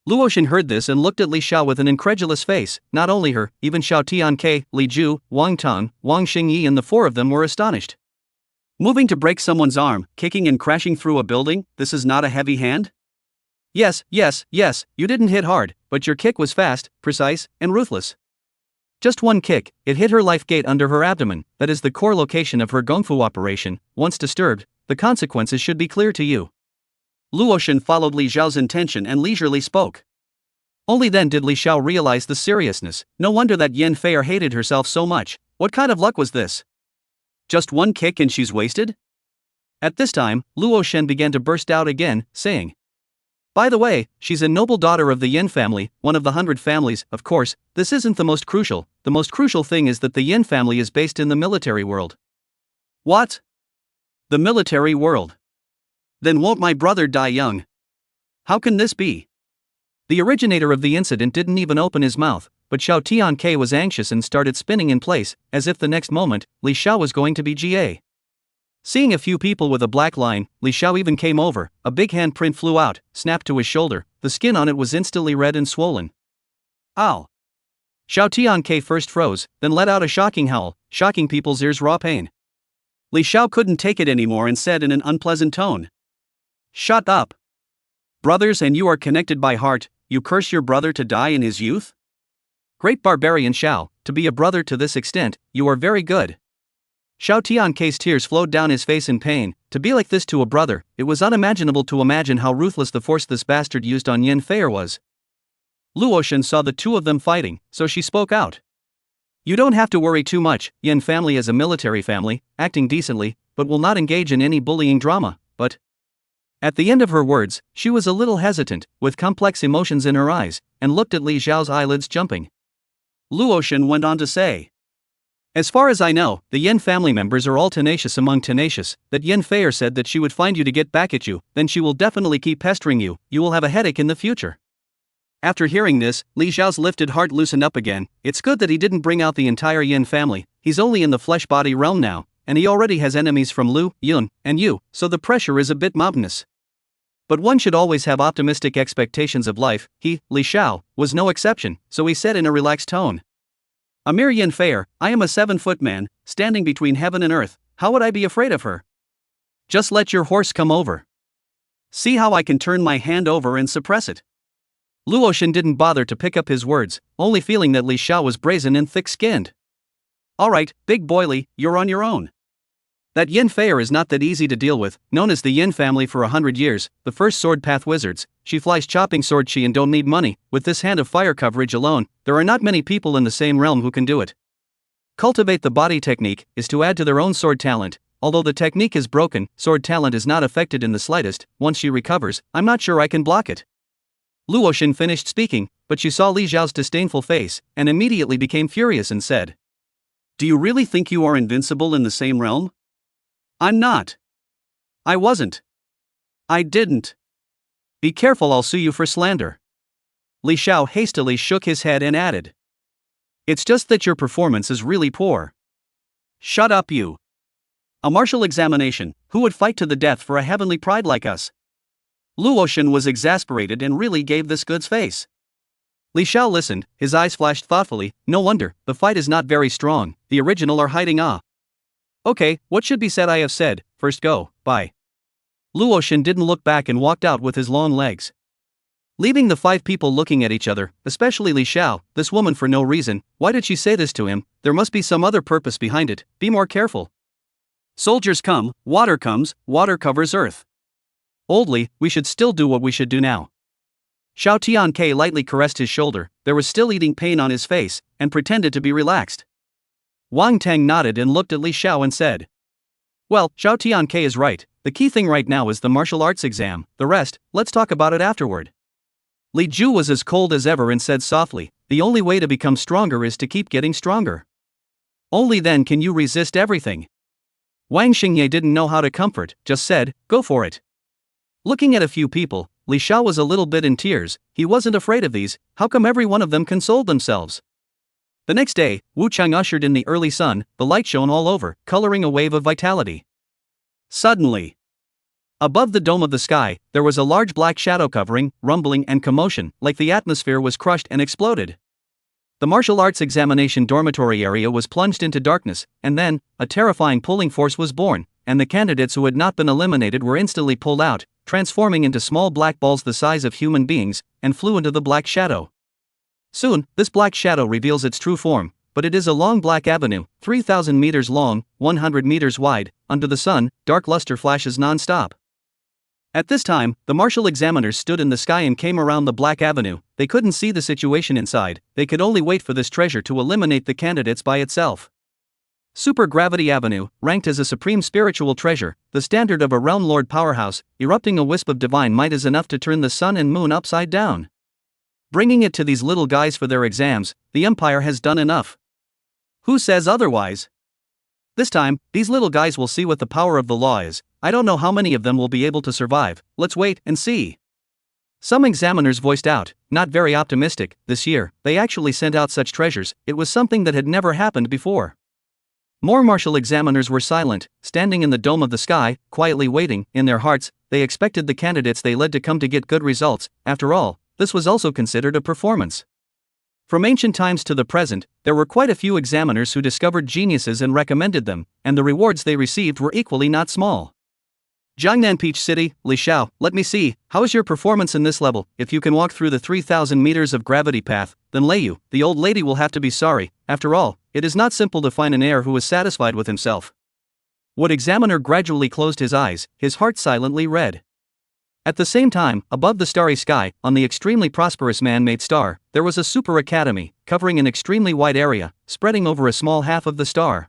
Luoshen heard this and looked at Li Xiao with an incredulous face. Not only her, even Xiao Tianke, Li Ju, Wang Tang, Wang Xingyi and the 4 of them were astonished. Moving to break someone's arm, kicking and crashing through a building, this is not a heavy hand? Yes, you didn't hit hard, but your kick was fast, precise, and ruthless. Just one kick, it hit her life gate under her abdomen, that is the core location of her gongfu operation. Once disturbed, the consequences should be clear to you. Luoshen followed Li Xiao's intention and leisurely spoke. Only then did Li Xiao realize the seriousness. No wonder that Yin Feier hated herself so much. What kind of luck was this? Just one kick and she's wasted? At this time, Luoshen began to burst out again, saying, by the way, she's a noble daughter of the Yin family, one of the 100 families. Of course, this isn't the most crucial. The most crucial thing is that the Yin family is based in the military world. What? The military world? Then won't my brother die young? How can this be? The originator of the incident didn't even open his mouth, but Xiao Tianke was anxious and started spinning in place, as if the next moment, Li Xiao was going to be GA. Seeing a few people with a black line, Li Xiao even came over, a big hand print flew out, snapped to his shoulder, the skin on it was instantly red and swollen. Ow! Xiao Tianke first froze, then let out a shocking howl, shocking people's ears raw pain. Li Xiao couldn't take it anymore and said in an unpleasant tone. Shut up. Brothers and you are connected by heart, you curse your brother to die in his youth? Great barbarian Xiao, to be a brother to this extent, you are very good. Xiao Tian's tears flowed down his face in pain. To be like this to a brother, it was unimaginable to imagine how ruthless the force this bastard used on Yin Feier was. Luoshan saw the two of them fighting, so she spoke out. You don't have to worry too much, Yin family is a military family, acting decently, but will not engage in any bullying drama, but... At the end of her words, she was a little hesitant, with complex emotions in her eyes, and looked at Li Xiao's eyelids jumping. Luoshan went on to say. As far as I know, the Yin family members are all tenacious among tenacious, that Yin Feier said that she would find you to get back at you, then she will definitely keep pestering you, you will have a headache in the future. After hearing this, Li Xiao's lifted heart loosened up again. It's good that he didn't bring out the entire Yin family, he's only in the flesh-body realm now, and he already has enemies from Lu, Yun, and Yu, so the pressure is a bit mountainous. But one should always have optimistic expectations of life. He, Li Xiao, was no exception, so he said in a relaxed tone. A mere Yin Feier, I am a 7-foot man, standing between heaven and earth, how would I be afraid of her? Just let your horse come over. See how I can turn my hand over and suppress it. Luoshan didn't bother to pick up his words, only feeling that Li Xiao was brazen and thick-skinned. Alright, big boy Li, you're on your own. That Yin Feier is not that easy to deal with, known as the Yin family for 100 years, the first sword path wizards, she flies chopping sword chi and don't need money, with this hand of fire coverage alone, there are not many people in the same realm who can do it. Cultivate the body technique, is to add to their own sword talent, although the technique is broken, sword talent is not affected in the slightest, once she recovers, I'm not sure I can block it. Luoshan finished speaking, but she saw Li Xiao's disdainful face, and immediately became furious and said. Do you really think you are invincible in the same realm? I'm not. I wasn't. I didn't. Be careful, I'll sue you for slander. Li Xiao hastily shook his head and added. It's just that your performance is really poor. Shut up you. A martial examination, who would fight to the death for a heavenly pride like us? Luoshan was exasperated and really gave this goods face. Li Xiao listened, his eyes flashed thoughtfully, no wonder, the fight is not very strong, the original are hiding Okay, what should be said I have said, first go, bye. Luoshan didn't look back and walked out with his long legs. Leaving the 5 people looking at each other, especially Li Xiao, this woman for no reason, why did she say this to him, there must be some other purpose behind it, be more careful. Soldiers come, water comes, water covers earth. Oldly, we should still do what we should do now. Xiao Tian lightly caressed his shoulder, there was still eating pain on his face, and pretended to be relaxed. Wang Tang nodded and looked at Li Xiao and said. Well, Xiao Tian is right, the key thing right now is the martial arts exam, the rest, let's talk about it afterward. Li Ju was as cold as ever and said softly, the only way to become stronger is to keep getting stronger. Only then can you resist everything. Wang Xingye didn't know how to comfort, just said, go for it. Looking at a few people, Li Xiao was a little bit in tears, he wasn't afraid of these, how come every one of them consoled themselves? The next day, Wu Cheng ushered in the early sun, the light shone all over, coloring a wave of vitality. Suddenly, above the dome of the sky, there was a large black shadow covering, rumbling and commotion, like the atmosphere was crushed and exploded. The martial arts examination dormitory area was plunged into darkness, and then, a terrifying pulling force was born, and the candidates who had not been eliminated were instantly pulled out, transforming into small black balls the size of human beings, and flew into the black shadow. Soon, this black shadow reveals its true form, but it is a long black avenue, 3,000 meters long, 100 meters wide, under the sun, dark luster flashes non-stop. At this time, the martial examiners stood in the sky and came around the black avenue, they couldn't see the situation inside, they could only wait for this treasure to eliminate the candidates by itself. Supergravity Avenue, ranked as a supreme spiritual treasure, the standard of a realm lord powerhouse, erupting a wisp of divine might is enough to turn the sun and moon upside down. Bringing it to these little guys for their exams, the Empire has done enough. Who says otherwise? This time, these little guys will see what the power of the law is, I don't know how many of them will be able to survive, let's wait and see. Some examiners voiced out, not very optimistic, this year, they actually sent out such treasures, it was something that had never happened before. More martial examiners were silent, standing in the dome of the sky, quietly waiting, in their hearts, they expected the candidates they led to come to get good results, after all, this was also considered a performance. From ancient times to the present, there were quite a few examiners who discovered geniuses and recommended them, and the rewards they received were equally not small. Jiangnan Peach City, Li Xiao, let me see, how is your performance in this level? If you can walk through the 3,000 meters of gravity path, then Lei Yu, the old lady will have to be sorry. After all, it is not simple to find an heir who is satisfied with himself. Wood Examiner gradually closed his eyes, his heart silently read. At the same time, above the starry sky, on the extremely prosperous man-made star, there was a super academy, covering an extremely wide area, spreading over a small half of the star.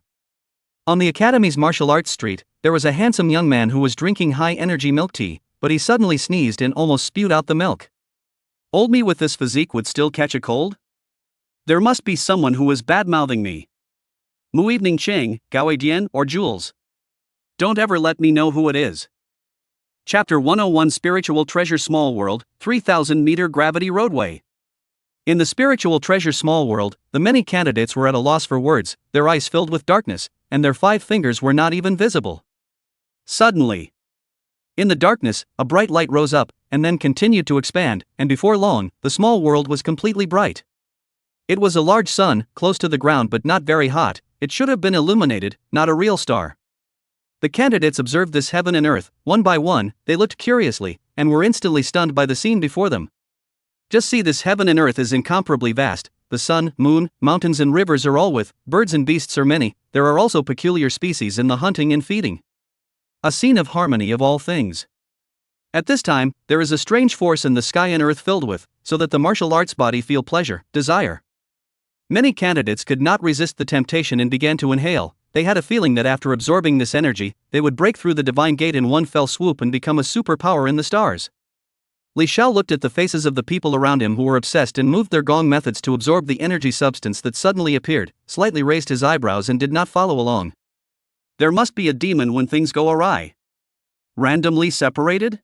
On the academy's martial arts street, there was a handsome young man who was drinking high-energy milk tea, but he suddenly sneezed and almost spewed out the milk. Old me with this physique would still catch a cold? There must be someone who was bad-mouthing me. Mu Evening Ching, Gao Dian, or Jules. Don't ever let me know who it is. Chapter 101 Spiritual Treasure Small World, 3,000-meter gravity roadway. In the Spiritual Treasure Small World, the many candidates were at a loss for words, their eyes filled with darkness, and their 5 fingers were not even visible. Suddenly, in the darkness, a bright light rose up, and then continued to expand, and before long, the small world was completely bright. It was a large sun, close to the ground but not very hot. It should have been illuminated, not a real star. The candidates observed this heaven and earth, one by one. They looked curiously, and were instantly stunned by the scene before them. Just see, this heaven and earth is incomparably vast. The sun, moon, mountains and rivers are all with, birds and beasts are many, there are also peculiar species in the hunting and feeding. A scene of harmony of all things. At this time, there is a strange force in the sky and earth filled with, so that the martial arts body feel pleasure, desire. Many candidates could not resist the temptation and began to inhale. They had a feeling that after absorbing this energy, they would break through the divine gate in one fell swoop and become a superpower in the stars. Li Xiao looked at the faces of the people around him who were obsessed and moved their gong methods to absorb the energy substance that suddenly appeared, slightly raised his eyebrows and did not follow along. There must be a demon when things go awry. Randomly separated?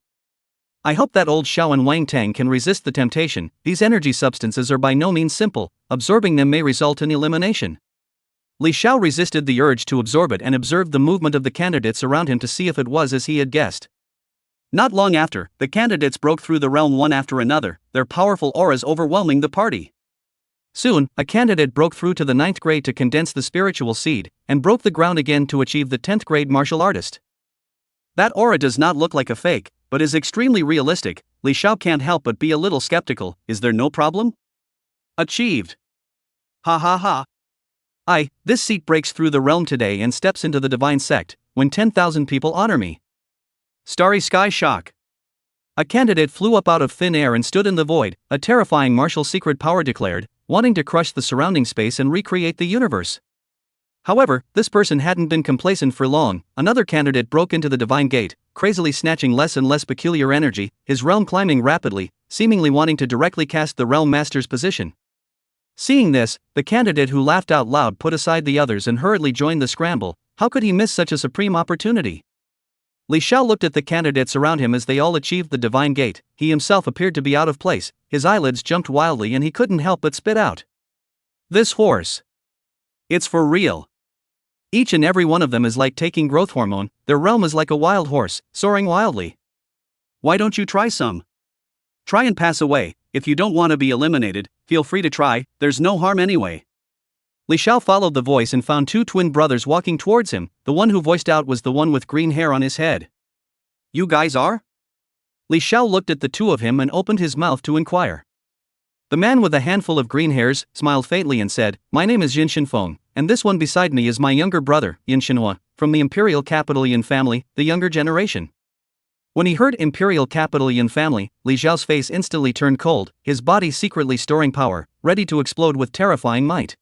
I hope that old Xiao and Wang Tang can resist the temptation. These energy substances are by no means simple, absorbing them may result in elimination. Li Xiao resisted the urge to absorb it and observed the movement of the candidates around him to see if it was as he had guessed. Not long after, the candidates broke through the realm one after another, their powerful auras overwhelming the party. Soon, a candidate broke through to the 9th grade to condense the spiritual seed, and broke the ground again to achieve the 10th grade martial artist. That aura does not look like a fake, but is extremely realistic. Li Xiao can't help but be a little skeptical. Is there no problem? Achieved. Ha ha ha. This seat breaks through the realm today and steps into the divine sect, when 10,000 people honor me. Starry sky shock. A candidate flew up out of thin air and stood in the void, a terrifying martial secret power declared, wanting to crush the surrounding space and recreate the universe. However, this person hadn't been complacent for long. Another candidate broke into the divine gate, crazily snatching less and less peculiar energy, his realm climbing rapidly, seemingly wanting to directly cast the realm master's position. Seeing this, the candidate who laughed out loud put aside the others and hurriedly joined the scramble. How could he miss such a supreme opportunity? Li Xiao looked at the candidates around him as they all achieved the divine gate. He himself appeared to be out of place, his eyelids jumped wildly and he couldn't help but spit out. This horse. It's for real. Each and every one of them is like taking growth hormone, their realm is like a wild horse, soaring wildly. Why don't you try some? Try and pass away. If you don't want to be eliminated, feel free to try, there's no harm anyway. Li Xiao followed the voice and found 2 twin brothers walking towards him. The one who voiced out was the one with green hair on his head. You guys are? Li Xiao looked at the 2 of him and opened his mouth to inquire. The man with a handful of green hairs smiled faintly and said, My name is Yin Shinfeng, and this one beside me is my younger brother, Yin Shinhua, from the imperial capital Yin family, the younger generation. When he heard imperial capital Yin family, Li Xiao's face instantly turned cold, his body secretly storing power, ready to explode with terrifying might.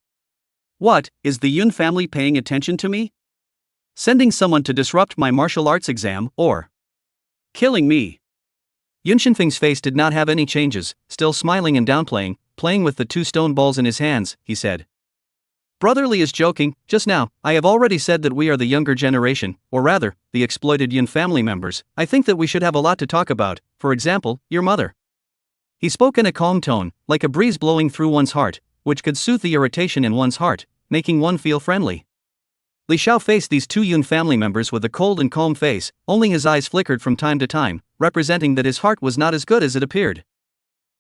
What, is the Yun family paying attention to me? Sending someone to disrupt my martial arts exam, or killing me? Yun Shinfeng's face did not have any changes, still smiling and downplaying, playing with the 2 stone balls in his hands, he said. Brother Li is joking. Just now, I have already said that we are the younger generation, or rather, the exploited Yin family members. I think that we should have a lot to talk about, for example, your mother. He spoke in a calm tone, like a breeze blowing through one's heart, which could soothe the irritation in one's heart, making one feel friendly. Li Xiao faced these 2 Yun family members with a cold and calm face, only his eyes flickered from time to time, representing that his heart was not as good as it appeared.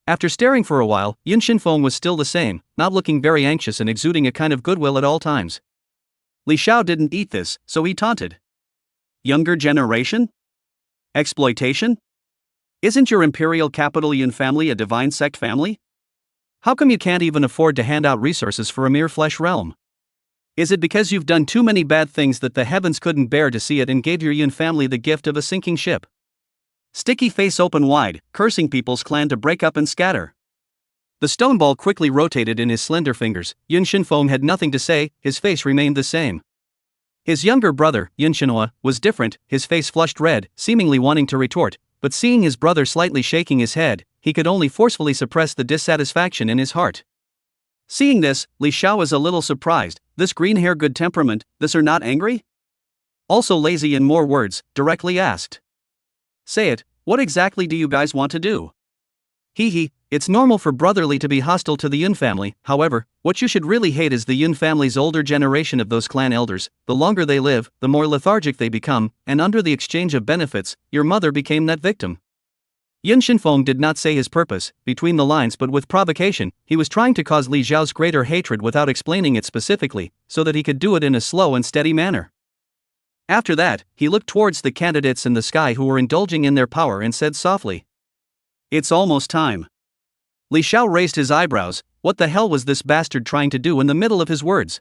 After staring for a while, Yin Shinfeng was still the same, not looking very anxious and exuding a kind of goodwill at all times. Li Xiao didn't eat this, so he taunted. Younger generation? Exploitation? Isn't your imperial capital Yun family a divine sect family? How come you can't even afford to hand out resources for a mere flesh realm? Is it because you've done too many bad things that the heavens couldn't bear to see it and gave your Yun family the gift of a sinking ship? Sticky face open wide, cursing people's clan to break up and scatter. The stone ball quickly rotated in his slender fingers. Yun Shinfeng had nothing to say, his face remained the same. His younger brother, Yun Shinhua, was different, his face flushed red, seemingly wanting to retort, but seeing his brother slightly shaking his head, he could only forcefully suppress the dissatisfaction in his heart. Seeing this, Li Xiao was a little surprised. This green hair good temperament, this are not angry? Also lazy in more words, directly asked. Say it, what exactly do you guys want to do? Hee, it's normal for brotherly to be hostile to the Yun family, however, what you should really hate is the Yun family's older generation of those clan elders. The longer they live, the more lethargic they become, and under the exchange of benefits, your mother became that victim. Yun Shinfeng did not say his purpose, between the lines, but with provocation, he was trying to cause Li Xiao's greater hatred without explaining it specifically, so that he could do it in a slow and steady manner. After that, he looked towards the candidates in the sky who were indulging in their power and said softly, "It's almost time." Li Xiao raised his eyebrows. What the hell was this bastard trying to do in the middle of his words?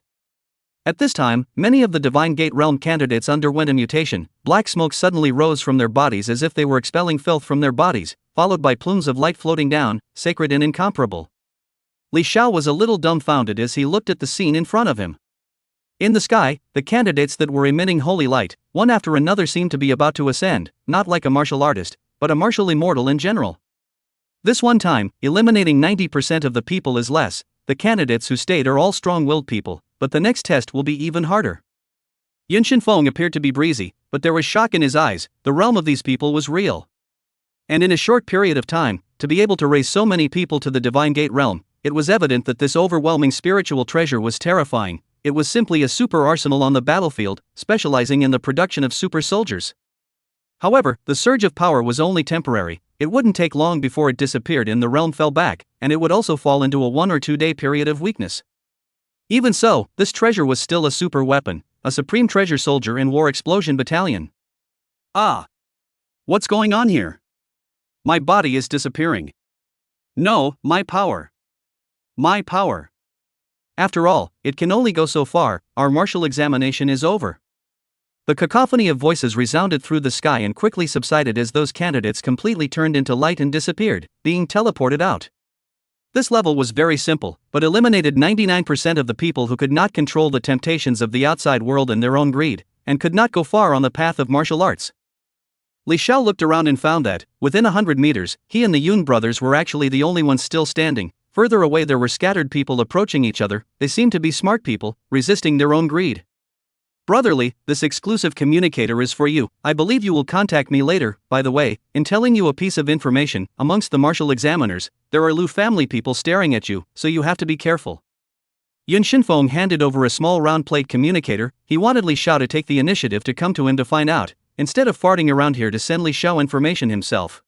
At this time, many of the Divine Gate Realm candidates underwent a mutation. Black smoke suddenly rose from their bodies as if they were expelling filth from their bodies, followed by plumes of light floating down, sacred and incomparable. Li Xiao was a little dumbfounded as he looked at the scene in front of him. In the sky, the candidates that were emitting holy light, one after another, seemed to be about to ascend, not like a martial artist, but a martial immortal in general. This one time, eliminating 90% of the people is less. The candidates who stayed are all strong-willed people, but the next test will be even harder. Yun Shinfeng appeared to be breezy, but there was shock in his eyes. The realm of these people was real. And in a short period of time, to be able to raise so many people to the Divine Gate realm, it was evident that this overwhelming spiritual treasure was terrifying. It was simply a super arsenal on the battlefield, specializing in the production of super soldiers. However, the surge of power was only temporary. It wouldn't take long before it disappeared and the realm fell back, and it would also fall into a 1 or 2 day period of weakness. Even so, this treasure was still a super weapon, a supreme treasure soldier in War Explosion Battalion. Ah! What's going on here? My body is disappearing. No, my power. My power. After all, it can only go so far. Our martial examination is over. The cacophony of voices resounded through the sky and quickly subsided as those candidates completely turned into light and disappeared, being teleported out. This level was very simple, but eliminated 99% of the people who could not control the temptations of the outside world and their own greed, and could not go far on the path of martial arts. Li Xiao looked around and found that, within 100 meters, he and the Yun brothers were actually the only ones still standing. Further away there were scattered people approaching each other. They seemed to be smart people, resisting their own greed. Brotherly, this exclusive communicator is for you. I believe you will contact me later. By the way, in telling you a piece of information, amongst the martial examiners, there are Lu family people staring at you, so you have to be careful. Yun Shinfeng handed over a small round plate communicator. He wanted Li Xiao to take the initiative to come to him to find out, instead of farting around here to send Li Xiao information himself.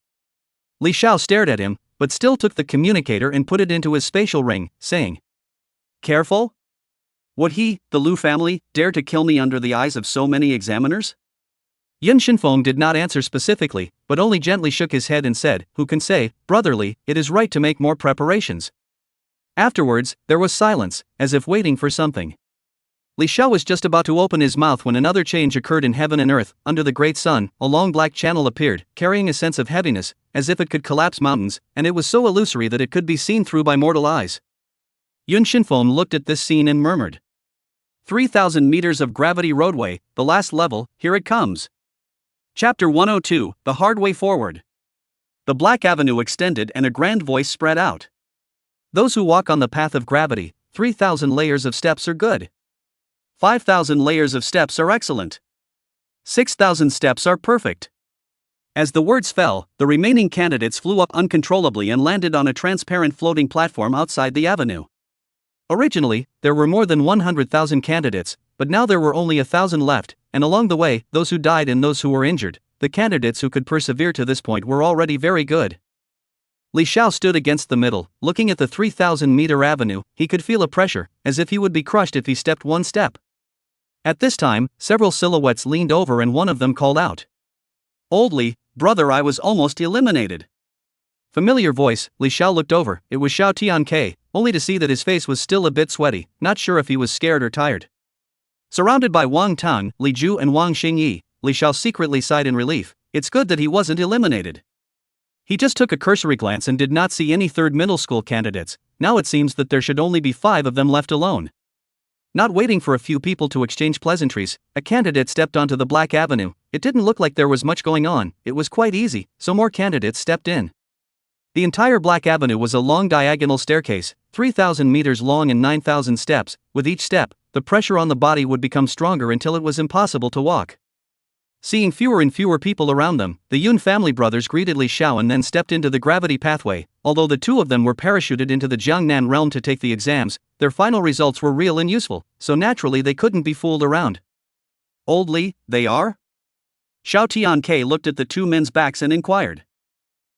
Li Xiao stared at him, but still took the communicator and put it into his spatial ring, saying, "Careful? Would he, the Lu family, dare to kill me under the eyes of so many examiners?" Yun Shinfeng did not answer specifically, but only gently shook his head and said, "Who can say, brotherly, it is right to make more preparations." Afterwards, there was silence, as if waiting for something. Li Xiao was just about to open his mouth when another change occurred in heaven and earth. Under the great sun, a long black channel appeared, carrying a sense of heaviness, as if it could collapse mountains, and it was so illusory that it could be seen through by mortal eyes. Yun Shinfeng looked at this scene and murmured, 3,000 meters of gravity roadway, the last level, here it comes. Chapter 102, The Hard Way Forward. The black avenue extended and a grand voice spread out. Those who walk on the path of gravity, 3,000 layers of steps are good. 5,000 layers of steps are excellent. 6,000 steps are perfect. As the words fell, the remaining candidates flew up uncontrollably and landed on a transparent floating platform outside the avenue. Originally, there were more than 100,000 candidates, but now there were only 1,000 left, and along the way, those who died and those who were injured. The candidates who could persevere to this point were already very good. Li Xiao stood against the middle, looking at the 3,000-meter avenue. He could feel a pressure, as if he would be crushed if he stepped one step. At this time, several silhouettes leaned over and one of them called out, "Old Li, brother, I was almost eliminated. Familiar voice. Li Xiao looked over. It was Xiao Tianke, only to see that his face was still a bit sweaty, not sure if he was scared or tired. Surrounded by Wang Tang, Li Ju and Wang Xingyi, Li Xiao secretly sighed in relief. It's good that he wasn't eliminated. He just took a cursory glance and did not see any third middle school candidates. Now it seems that there should only be 5 of them left alone. Not waiting for a few people to exchange pleasantries, a candidate stepped onto the Black Avenue. It didn't look like there was much going on, it was quite easy, so more candidates stepped in. The entire Black Avenue was a long diagonal staircase, 3,000 meters long and 9,000 steps. With each step, the pressure on the body would become stronger until it was impossible to walk. Seeing fewer and fewer people around them, the Yun family brothers greeted Li Xiao and then stepped into the gravity pathway. Although the 2 of them were parachuted into the Jiangnan realm to take the exams, their final results were real and useful, so naturally they couldn't be fooled around. Old Li, they are? Xiao Tianke looked at the 2 men's backs and inquired.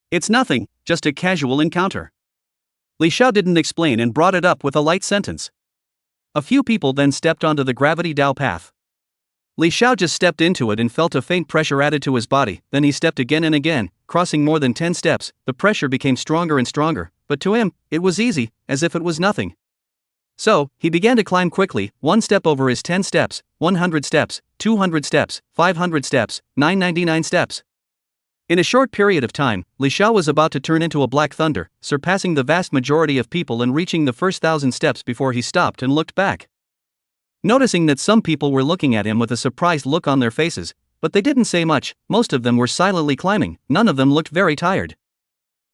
It's nothing, just a casual encounter. Li Xiao didn't explain and brought it up with a light sentence. A few people then stepped onto the gravity Dao path. Li Xiao just stepped into it and felt a faint pressure added to his body, then he stepped again and again, crossing more than 10 steps, the pressure became stronger and stronger, but to him, it was easy, as if it was nothing. So, he began to climb quickly, 1 step over his 10 steps, 100 steps, 200 steps, 500 steps, 999 steps. In a short period of time, Li Xiao was about to turn into a black thunder, surpassing the vast majority of people and reaching the first 1,000 steps before he stopped and looked back. Noticing that some people were looking at him with a surprised look on their faces, but they didn't say much, most of them were silently climbing, none of them looked very tired.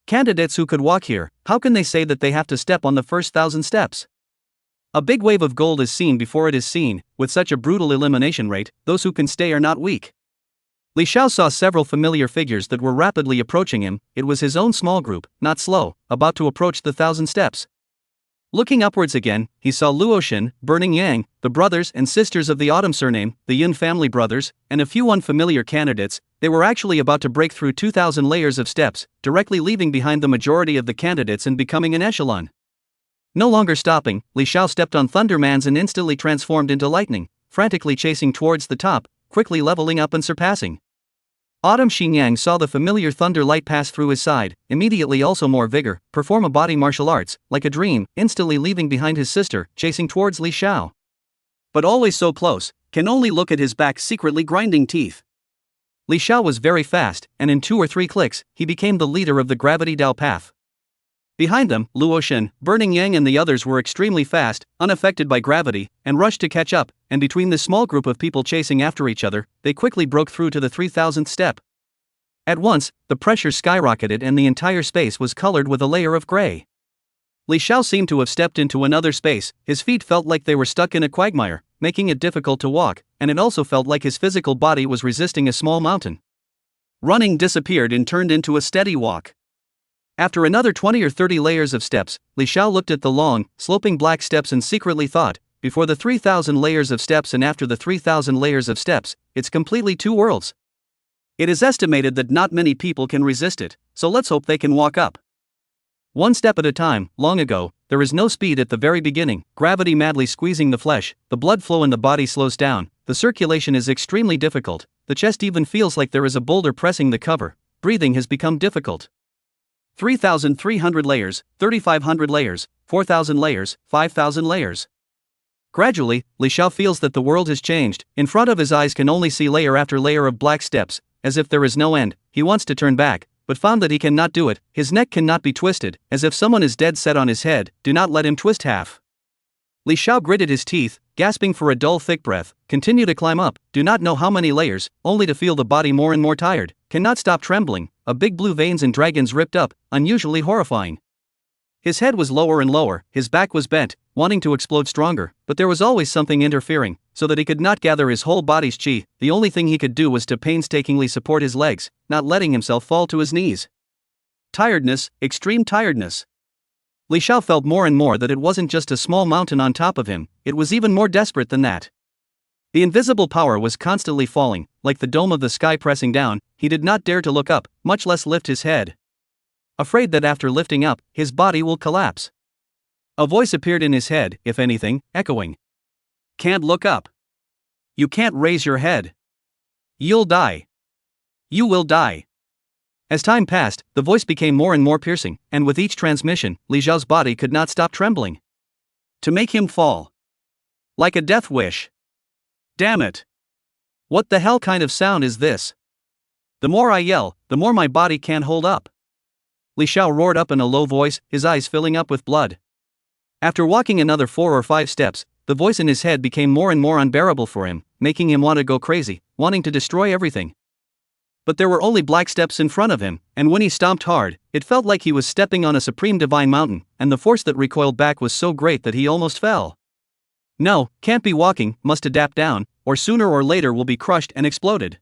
Candidates who could walk here, how can they say that they have to step on the first 1,000 steps? A big wave of gold is seen before it is seen. With such a brutal elimination rate, those who can stay are not weak. Li Xiao saw several familiar figures that were rapidly approaching him. It was his own small group, not slow, about to approach the 1,000 steps. Looking upwards again, he saw Luoxin, Burning Yang, the brothers and sisters of the Autumn surname, the Yun family brothers, and a few unfamiliar candidates. They were actually about to break through 2,000 layers of steps, directly leaving behind the majority of the candidates and becoming an echelon. No longer stopping, Li Xiao stepped on Thundermans and instantly transformed into lightning, frantically chasing towards the top, quickly leveling up and surpassing. Autumn Xinyang saw the familiar thunder light pass through his side, immediately also more vigor, perform a body martial arts, like a dream, instantly leaving behind his sister, chasing towards Li Xiao. But always so close, can only look at his back secretly grinding teeth. Li Xiao was very fast, and in 2 or 3 clicks, he became the leader of the gravity Dao path. Behind them, Luoxin, Burning Yang and the others were extremely fast, unaffected by gravity, and rushed to catch up, and between the small group of people chasing after each other, they quickly broke through to the 3,000th step. At once, the pressure skyrocketed and the entire space was colored with a layer of gray. Li Xiao seemed to have stepped into another space. His feet felt like they were stuck in a quagmire, making it difficult to walk, and it also felt like his physical body was resisting a small mountain. Running disappeared and turned into a steady walk. After another 20 or 30 layers of steps, Li Xiao looked at the long, sloping black steps and secretly thought, before the 3,000 layers of steps and after the 3,000 layers of steps, it's completely 2 worlds. It is estimated that not many people can resist it, so let's hope they can walk up. 1 step at a time. Long ago, there is no speed at the very beginning, gravity madly squeezing the flesh, the blood flow in the body slows down, the circulation is extremely difficult, the chest even feels like there is a boulder pressing the cover, breathing has become difficult. 3,300 layers, 3,500 layers, 4,000 layers, 5,000 layers. Gradually, Li Xiao feels that the world has changed. In front of his eyes can only see layer after layer of black steps, as if there is no end. He wants to turn back, but found that he cannot do it. His neck cannot be twisted, as if someone is dead set on his head. Do not let him twist half. Li Xiao gritted his teeth, gasping for a dull thick breath, continue to climb up, do not know how many layers, only to feel the body more and more tired, cannot stop trembling, a big blue veins and dragons ripped up, unusually horrifying. His head was lower and lower, his back was bent, wanting to explode stronger, but there was always something interfering, so that he could not gather his whole body's chi. The only thing he could do was to painstakingly support his legs, not letting himself fall to his knees. Tiredness, extreme tiredness. Li Xiao felt more and more that it wasn't just a small mountain on top of him, it was even more desperate than that. The invisible power was constantly falling, like the dome of the sky pressing down. He did not dare to look up, much less lift his head. Afraid that after lifting up, his body will collapse. A voice appeared in his head, if anything, echoing. Can't look up. You can't raise your head. You'll die. You will die. As time passed, the voice became more and more piercing, and with each transmission, Li Xiao's body could not stop trembling. To make him fall. Like a death wish. Damn it. What the hell kind of sound is this? The more I yell, the more my body can't hold up. Li Xiao roared up in a low voice, his eyes filling up with blood. After walking another 4 or 5 steps, the voice in his head became more and more unbearable for him, making him want to go crazy, wanting to destroy everything. But there were only black steps in front of him, and when he stomped hard, it felt like he was stepping on a supreme divine mountain, and the force that recoiled back was so great that he almost fell. No, can't be walking, must adapt down, or sooner or later will be crushed and exploded.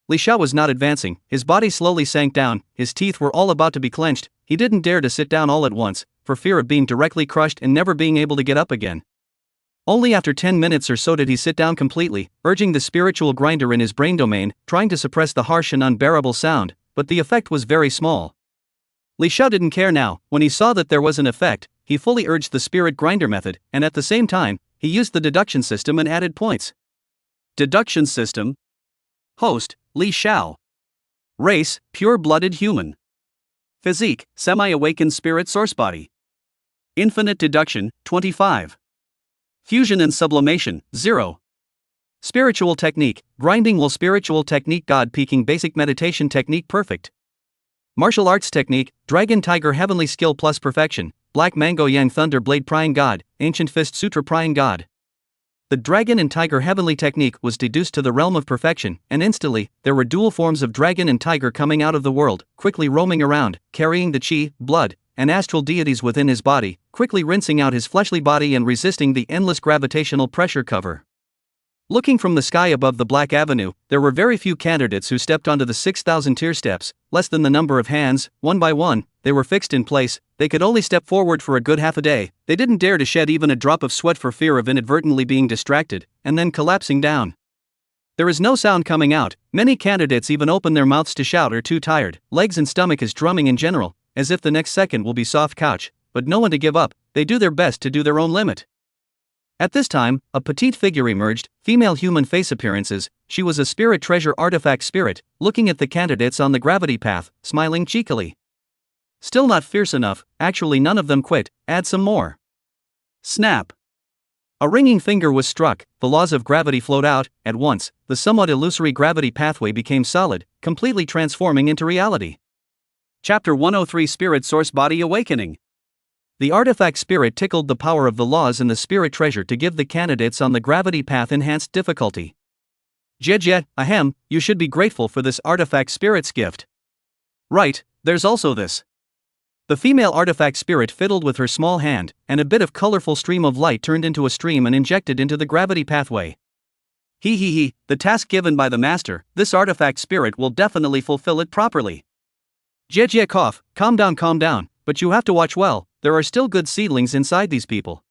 Li Xiao was not advancing, his body slowly sank down, his teeth were all about to be clenched, he didn't dare to sit down all at once, for fear of being directly crushed and never being able to get up again. Only after 10 minutes or so did he sit down completely, urging the spiritual grinder in his brain domain, trying to suppress the harsh and unbearable sound, but the effect was very small. Li Xiao didn't care now. When he saw that there was an effect, he fully urged the spirit grinder method, and at the same time, he used the deduction system and added points. Deduction system. Host, Li Xiao. Race, pure-blooded human. Physique, semi-awakened spirit source body. Infinite deduction, 25. Fusion and sublimation, 0. Spiritual technique, grinding will spiritual technique God peaking basic meditation technique perfect. Martial arts technique, dragon tiger heavenly skill plus perfection, black mango yang thunder blade prying God, ancient fist sutra prying God. The dragon and tiger heavenly technique was deduced to the realm of perfection, and instantly, there were dual forms of dragon and tiger coming out of the world, quickly roaming around, carrying the chi, blood, and astral deities within his body, quickly rinsing out his fleshly body and resisting the endless gravitational pressure cover. Looking from the sky above the Black Avenue, there were very few candidates who stepped onto the 6,000 tier steps, less than the number of hands, one by one, they were fixed in place, they could only step forward for a good half a day, they didn't dare to shed even a drop of sweat for fear of inadvertently being distracted, and then collapsing down. There is no sound coming out, many candidates even open their mouths to shout or too tired, legs and stomach is drumming in general, as if the next second will be soft couch, but no one to give up, they do their best to do their own limit. At this time, a petite figure emerged, female human face appearances, she was a spirit treasure artifact spirit, looking at the candidates on the gravity path, smiling cheekily. Still not fierce enough, actually none of them quit, add some more. Snap. A ringing finger was struck, the laws of gravity flowed out, at once, the somewhat illusory gravity pathway became solid, completely transforming into reality. Chapter 103 Spirit Source Body Awakening. The artifact spirit tickled the power of the laws in the spirit treasure to give the candidates on the gravity path enhanced difficulty. Jie, ahem, you should be grateful for this artifact spirit's gift. Right, there's also this. The female artifact spirit fiddled with her small hand, and a bit of colorful stream of light turned into a stream and injected into the gravity pathway. The task given by the master, this artifact spirit will definitely fulfill it properly. Jie cough, calm down, but you have to watch well, there are still good seedlings inside these people.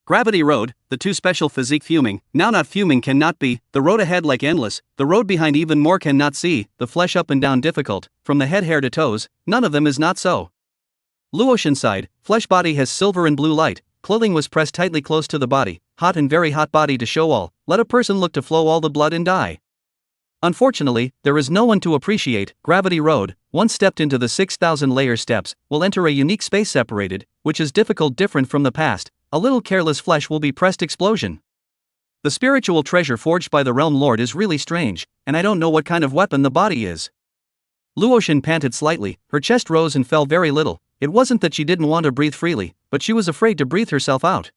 Gravity road, the two special physique fuming, now not fuming cannot be, the road ahead like endless, the road behind even more cannot see, the flesh up and down difficult, from the head hair to toes, none of them is not so. Luotian side, flesh body has silver and blue light, clothing was pressed tightly close to the body, hot and very hot body to show all, let a person look to flow all the blood and die. Unfortunately, there is no one to appreciate, gravity road, once stepped into the 6,000 layer steps, will enter a unique space separated, which is different from the past, a little careless flesh will be pressed explosion. The spiritual treasure forged by the Realm Lord is really strange, and I don't know what kind of weapon the body is. Luotian panted slightly, her chest rose and fell very little, it wasn't that she didn't want to breathe freely, but she was afraid to breathe herself out.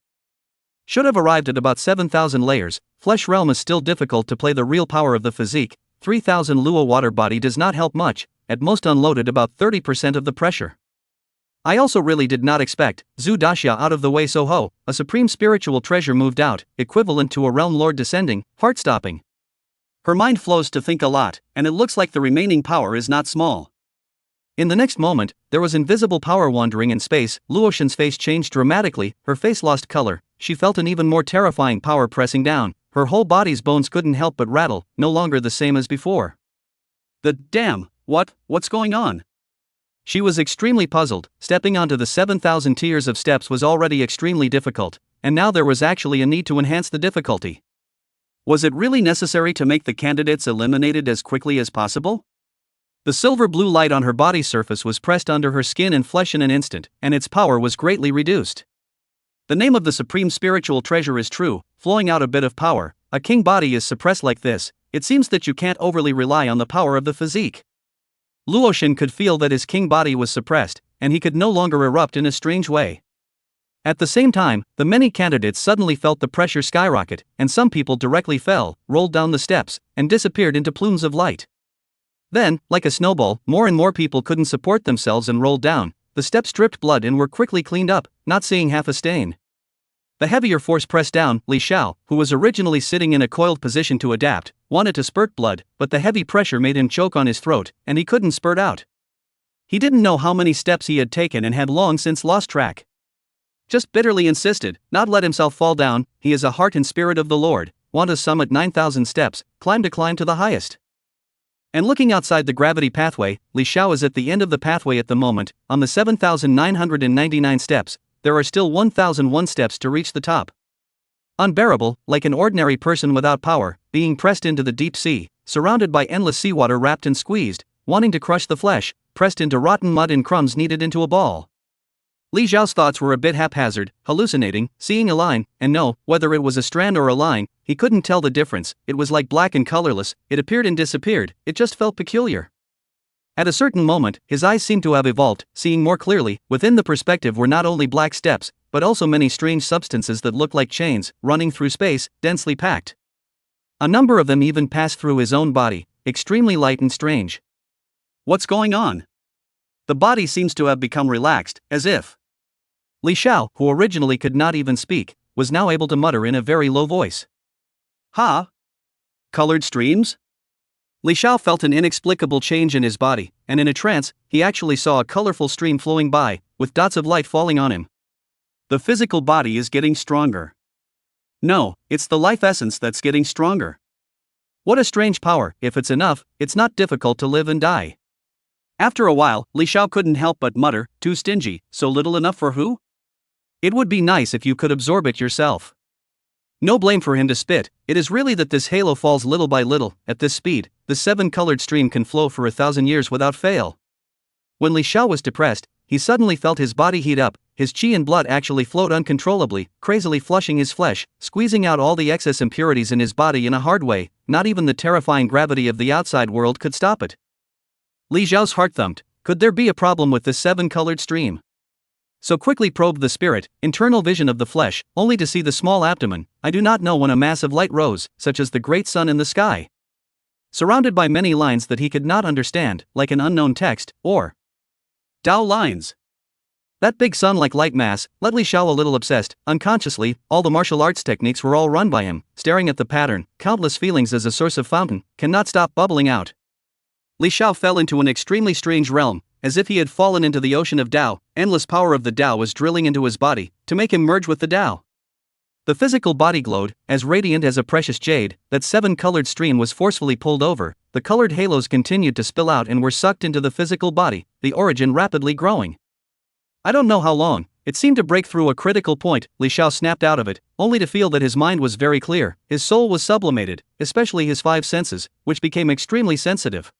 Should have arrived at about 7,000 layers, flesh realm is still difficult to play the real power of the physique, 3,000 Luo water body does not help much, at most unloaded about 30% of the pressure. I also really did not expect, Zhu Daxia out of the way so ho, a supreme spiritual treasure moved out, equivalent to a realm lord descending, heart-stopping. Her mind flows to think a lot, and it looks like the remaining power is not small. In the next moment, there was invisible power wandering in space, Luotian's face changed dramatically, her face lost color, she felt an even more terrifying power pressing down, her whole body's bones couldn't help but rattle, no longer the same as before. Damn, what's going on? She was extremely puzzled, stepping onto the 7,000 tiers of steps was already extremely difficult, and now there was actually a need to enhance the difficulty. Was it really necessary to make the candidates eliminated as quickly as possible? The silver blue light on her body surface was pressed under her skin and flesh in an instant, and its power was greatly reduced. The name of the supreme spiritual treasure is true, flowing out a bit of power. A king body is suppressed like this. It seems that you can't overly rely on the power of the physique. Luoshan could feel that his king body was suppressed, and he could no longer erupt in a strange way. At the same time, the many candidates suddenly felt the pressure skyrocket, and some people directly fell, rolled down the steps, and disappeared into plumes of light. Then, like a snowball, more and more people couldn't support themselves and rolled down. The steps dripped blood and were quickly cleaned up, not seeing half a stain. The heavier force pressed down. Xiao, who was originally sitting in a coiled position to adapt, wanted to spurt blood, but the heavy pressure made him choke on his throat, and he couldn't spurt out. He didn't know how many steps he had taken and had long since lost track. Just bitterly insisted, not let himself fall down. He is a heart and spirit of the Lord, want to summit 9,000 steps, climb to the highest. And looking outside the gravity pathway, Xiao is at the end of the pathway at the moment, on the 7,999 steps. There are still 1,001 steps to reach the top. Unbearable, like an ordinary person without power, being pressed into the deep sea, surrounded by endless seawater wrapped and squeezed, wanting to crush the flesh, pressed into rotten mud and crumbs kneaded into a ball. Li Xiao's thoughts were a bit haphazard, hallucinating, seeing a line, and no, whether it was a strand or a line, he couldn't tell the difference. It was like black and colorless, it appeared and disappeared, it just felt peculiar. At a certain moment, his eyes seemed to have evolved, seeing more clearly. Within the perspective were not only black steps, but also many strange substances that looked like chains, running through space, densely packed. A number of them even passed through his own body, extremely light and strange. What's going on? The body seems to have become relaxed, as if. Xiao, who originally could not even speak, was now able to mutter in a very low voice. Ha! Colored streams? Xiao felt an inexplicable change in his body, and in a trance, he actually saw a colorful stream flowing by, with dots of light falling on him. The physical body is getting stronger. No, it's the life essence that's getting stronger. What a strange power. If it's enough, it's not difficult to live and die. After a while, Xiao couldn't help but mutter, too stingy, so little enough for who? It would be nice if you could absorb it yourself. No blame for him to spit, it is really that this halo falls little by little. At this speed, the 7-colored stream can flow for 1,000 years without fail. When Xiao was depressed, he suddenly felt his body heat up, his qi and blood actually flowed uncontrollably, crazily flushing his flesh, squeezing out all the excess impurities in his body in a hard way. Not even the terrifying gravity of the outside world could stop it. Xiao's heart thumped. Could there be a problem with this 7-colored stream? So quickly probed the spirit, internal vision of the flesh, only to see the small abdomen. I do not know when a mass of light rose, such as the great sun in the sky. Surrounded by many lines that he could not understand, like an unknown text, or Dao lines. That big sun-like light mass led Xiao a little obsessed. Unconsciously, all the martial arts techniques were all run by him, staring at the pattern. Countless feelings as a source of fountain, cannot stop bubbling out. Xiao fell into an extremely strange realm, as if he had fallen into the ocean of Dao. Endless power of the Dao was drilling into his body, to make him merge with the Dao. The physical body glowed, as radiant as a precious jade. That 7-colored stream was forcefully pulled over, the colored halos continued to spill out and were sucked into the physical body, the origin rapidly growing. I don't know how long, it seemed to break through a critical point. Xiao snapped out of it, only to feel that his mind was very clear, his soul was sublimated, especially his 5 senses, which became extremely sensitive.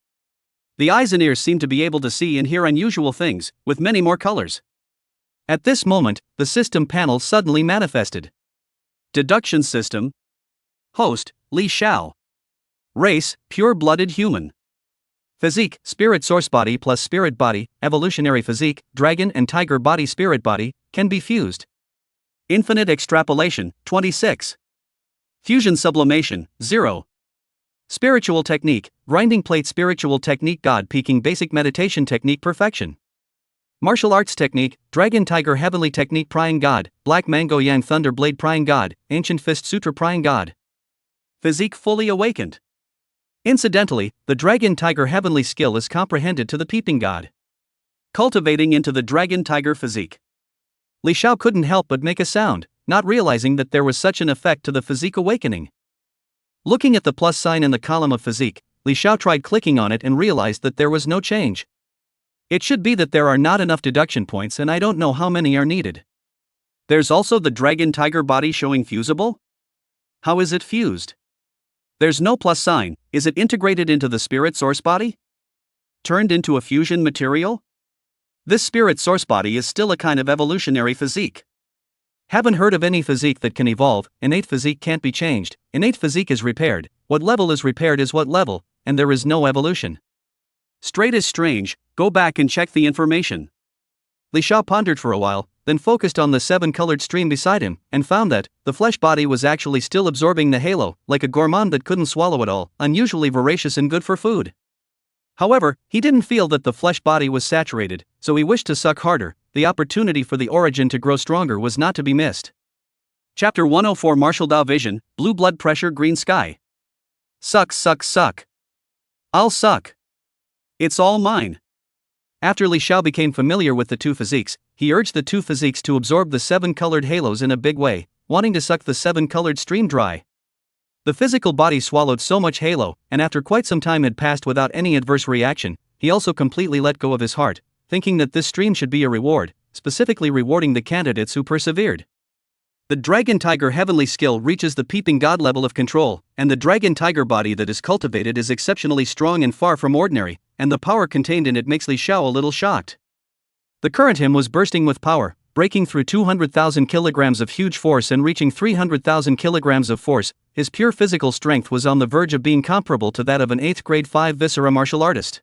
The eyes and ears seemed to be able to see and hear unusual things, with many more colors. At this moment, the system panel suddenly manifested. Deduction system. Host, Xiao. Race, pure-blooded human. Physique, spirit source body plus spirit body, evolutionary physique, dragon and tiger body spirit body, can be fused. Infinite extrapolation, 26. Fusion sublimation, 0. Spiritual technique, grinding plate spiritual technique God peaking basic meditation technique perfection. Martial arts technique, dragon tiger heavenly technique prying God, black mango yang thunder blade prying God, ancient fist sutra prying God. Physique fully awakened. Incidentally, the dragon tiger heavenly skill is comprehended to the peeping God. Cultivating into the dragon tiger physique. Xiao couldn't help but make a sound, not realizing that there was such an effect to the physique awakening. Looking at the plus sign in the column of physique, Xiao tried clicking on it and realized that there was no change. It should be that there are not enough deduction points and I don't know how many are needed. There's also the dragon tiger body showing fusible? How is it fused? There's no plus sign, is it integrated into the spirit source body? Turned into a fusion material? This spirit source body is still a kind of evolutionary physique. Haven't heard of any physique that can evolve. Innate physique can't be changed. Innate physique is repaired. What level is repaired is what level, and there is no evolution. Straight is strange, go back and check the information. Li Xiao pondered for a while, then focused on the 7-colored stream beside him, and found that the flesh body was actually still absorbing the halo, like a gourmand that couldn't swallow it all, unusually voracious and good for food. However, he didn't feel that the flesh body was saturated, so he wished to suck harder. The opportunity for the origin to grow stronger was not to be missed. Chapter 104 Martial Dao Vision, Blue Blood Pressure Green Sky. Suck suck suck. I'll suck. It's all mine. After Li Xiao became familiar with the two physiques, he urged the two physiques to absorb the 7-colored halos in a big way, wanting to suck the 7-colored stream dry. The physical body swallowed so much halo, and after quite some time had passed without any adverse reaction, he also completely let go of his heart, thinking that this stream should be a reward, specifically rewarding the candidates who persevered. The Dragon Tiger heavenly skill reaches the peeping god level of control, and the Dragon Tiger body that is cultivated is exceptionally strong and far from ordinary, and the power contained in it makes Li Xiao a little shocked. The current him was bursting with power, breaking through 200,000 kilograms of huge force and reaching 300,000 kilograms of force. His pure physical strength was on the verge of being comparable to that of an 8th grade 5 viscera martial artist.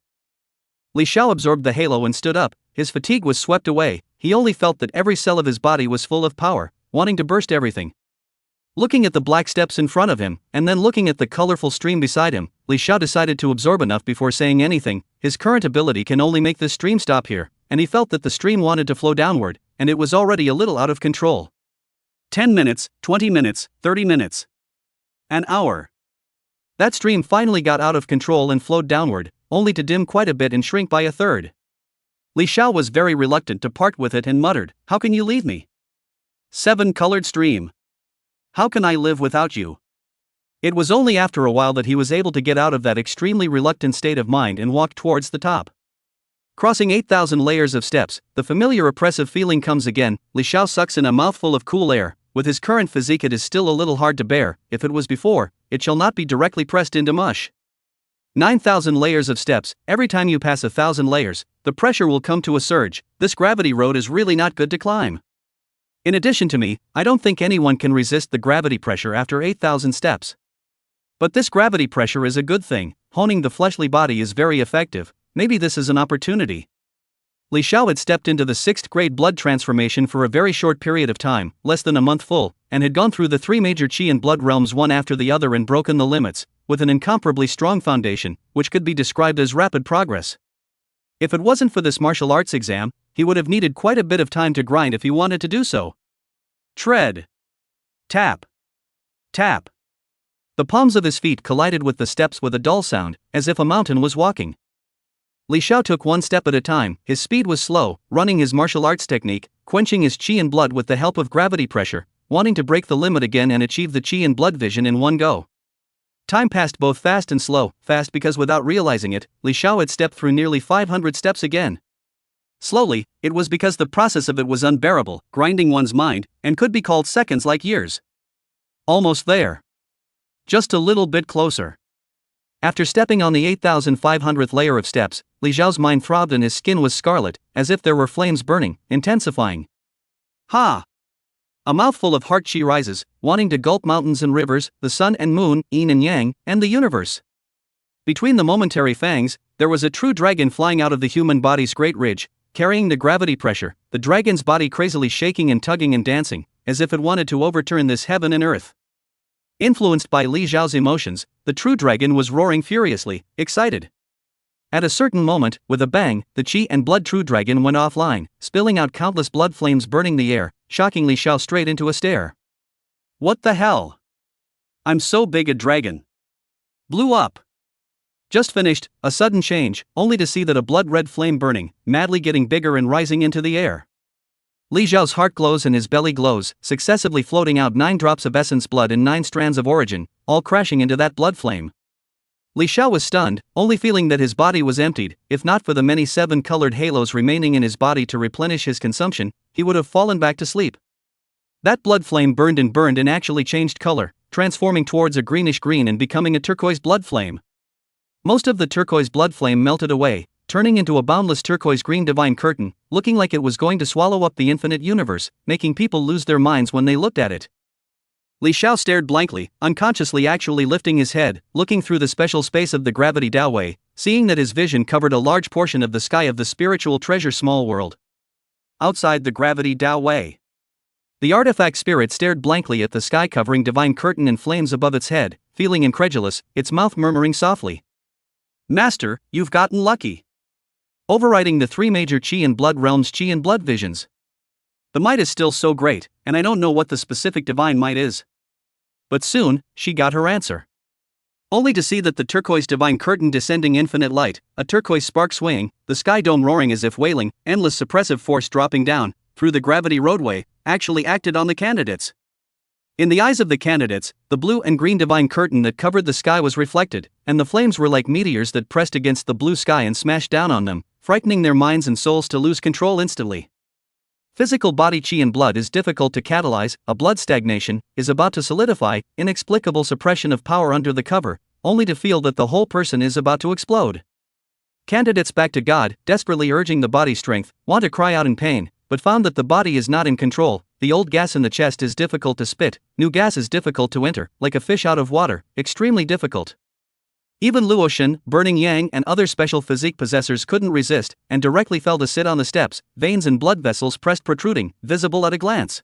Li Xiao absorbed the halo and stood up. His fatigue was swept away. He only felt that every cell of his body was full of power, wanting to burst everything. Looking at the black steps in front of him, and then looking at the colorful stream beside him, Li Xiao decided to absorb enough before saying anything. His current ability can only make this stream stop here, and he felt that the stream wanted to flow downward, and it was already a little out of control. 10 minutes, 20 minutes, 30 minutes. An hour. That stream finally got out of control and flowed downward, only to dim quite a bit and shrink by a third. Li Xiao was very reluctant to part with it and muttered, "How can you leave me? 7-colored stream. How can I live without you?" It was only after a while that he was able to get out of that extremely reluctant state of mind and walk towards the top. Crossing 8,000 layers of steps, the familiar oppressive feeling comes again. Li Xiao sucks in a mouthful of cool air. With his current physique it is still a little hard to bear. If it was before, it shall not be directly pressed into mush. 9,000 layers of steps. Every time you pass 1,000 layers, the pressure will come to a surge. This gravity road is really not good to climb. In addition to me, I don't think anyone can resist the gravity pressure after 8,000 steps. But this gravity pressure is a good thing. Honing the fleshly body is very effective. Maybe this is an opportunity. Li Xiao had stepped into the 6th grade blood transformation for a very short period of time, less than a month full, and had gone through the 3 major qi and blood realms one after the other and broken the limits, with an incomparably strong foundation, which could be described as rapid progress. If it wasn't for this martial arts exam, he would have needed quite a bit of time to grind if he wanted to do so. Tread. Tap. Tap. The palms of his feet collided with the steps with a dull sound, as if a mountain was walking. Li Xiao took one step at a time. His speed was slow, running his martial arts technique, quenching his qi and blood with the help of gravity pressure, wanting to break the limit again and achieve the qi and blood vision in one go. Time passed both fast and slow. Fast because without realizing it, Li Xiao had stepped through nearly 500 steps again. Slowly, it was because the process of it was unbearable, grinding one's mind, and could be called seconds like years. Almost there. Just a little bit closer. After stepping on the 8,500th layer of steps, Li Xiao's mind throbbed and his skin was scarlet, as if there were flames burning, intensifying. Ha! A mouthful of heart qi rises, wanting to gulp mountains and rivers, the sun and moon, yin and yang, and the universe. Between the momentary fangs, there was a true dragon flying out of the human body's great ridge, carrying the gravity pressure, the dragon's body crazily shaking and tugging and dancing, as if it wanted to overturn this heaven and earth. Influenced by Li Xiao's emotions, the true dragon was roaring furiously, excited. At a certain moment, with a bang, the qi and blood true dragon went offline, spilling out countless blood flames burning the air, shocking Li Xiao straight into a stare. What the hell? I'm so big a dragon. Blew up. Just finished, a sudden change, only to see that a blood-red flame burning, madly getting bigger and rising into the air. Li Xiao's heart glows and his belly glows, successively floating out 9 drops of essence blood in 9 strands of origin, all crashing into that blood flame. Li Xiao was stunned, only feeling that his body was emptied. If not for the many 7-colored halos remaining in his body to replenish his consumption, he would have fallen back to sleep. That blood flame burned and actually changed color, transforming towards a greenish green and becoming a turquoise blood flame. Most of the turquoise blood flame melted away, turning into a boundless turquoise-green divine curtain, looking like it was going to swallow up the infinite universe, making people lose their minds when they looked at it. Li Xiao stared blankly, unconsciously actually lifting his head, looking through the special space of the gravity Dao, seeing that his vision covered a large portion of the sky of the spiritual treasure small world. Outside the gravity Dao, the artifact spirit stared blankly at the sky-covering divine curtain in flames above its head, feeling incredulous, its mouth murmuring softly. Master, you've gotten lucky. Overriding the three major Qi and Blood realms' Qi and Blood visions. The might is still so great, and I don't know what the specific divine might is. But soon, she got her answer. Only to see that the turquoise divine curtain descending infinite light, a turquoise spark swaying, the sky dome roaring as if wailing, endless suppressive force dropping down, through the gravity roadway, actually acted on the candidates. In the eyes of the candidates, the blue and green divine curtain that covered the sky was reflected, and the flames were like meteors that pressed against the blue sky and smashed down on them, frightening their minds and souls to lose control instantly. Physical body Qi and blood is difficult to catalyze, a blood stagnation is about to solidify, inexplicable suppression of power under the cover, only to feel that the whole person is about to explode. Candidates back to God, desperately urging the body strength, want to cry out in pain, but found that the body is not in control. The old gas in the chest is difficult to spit, new gas is difficult to enter, like a fish out of water, extremely difficult. Even Luoshan, Burning Yang and other special physique possessors couldn't resist, and directly fell to sit on the steps, veins and blood vessels pressed protruding, visible at a glance.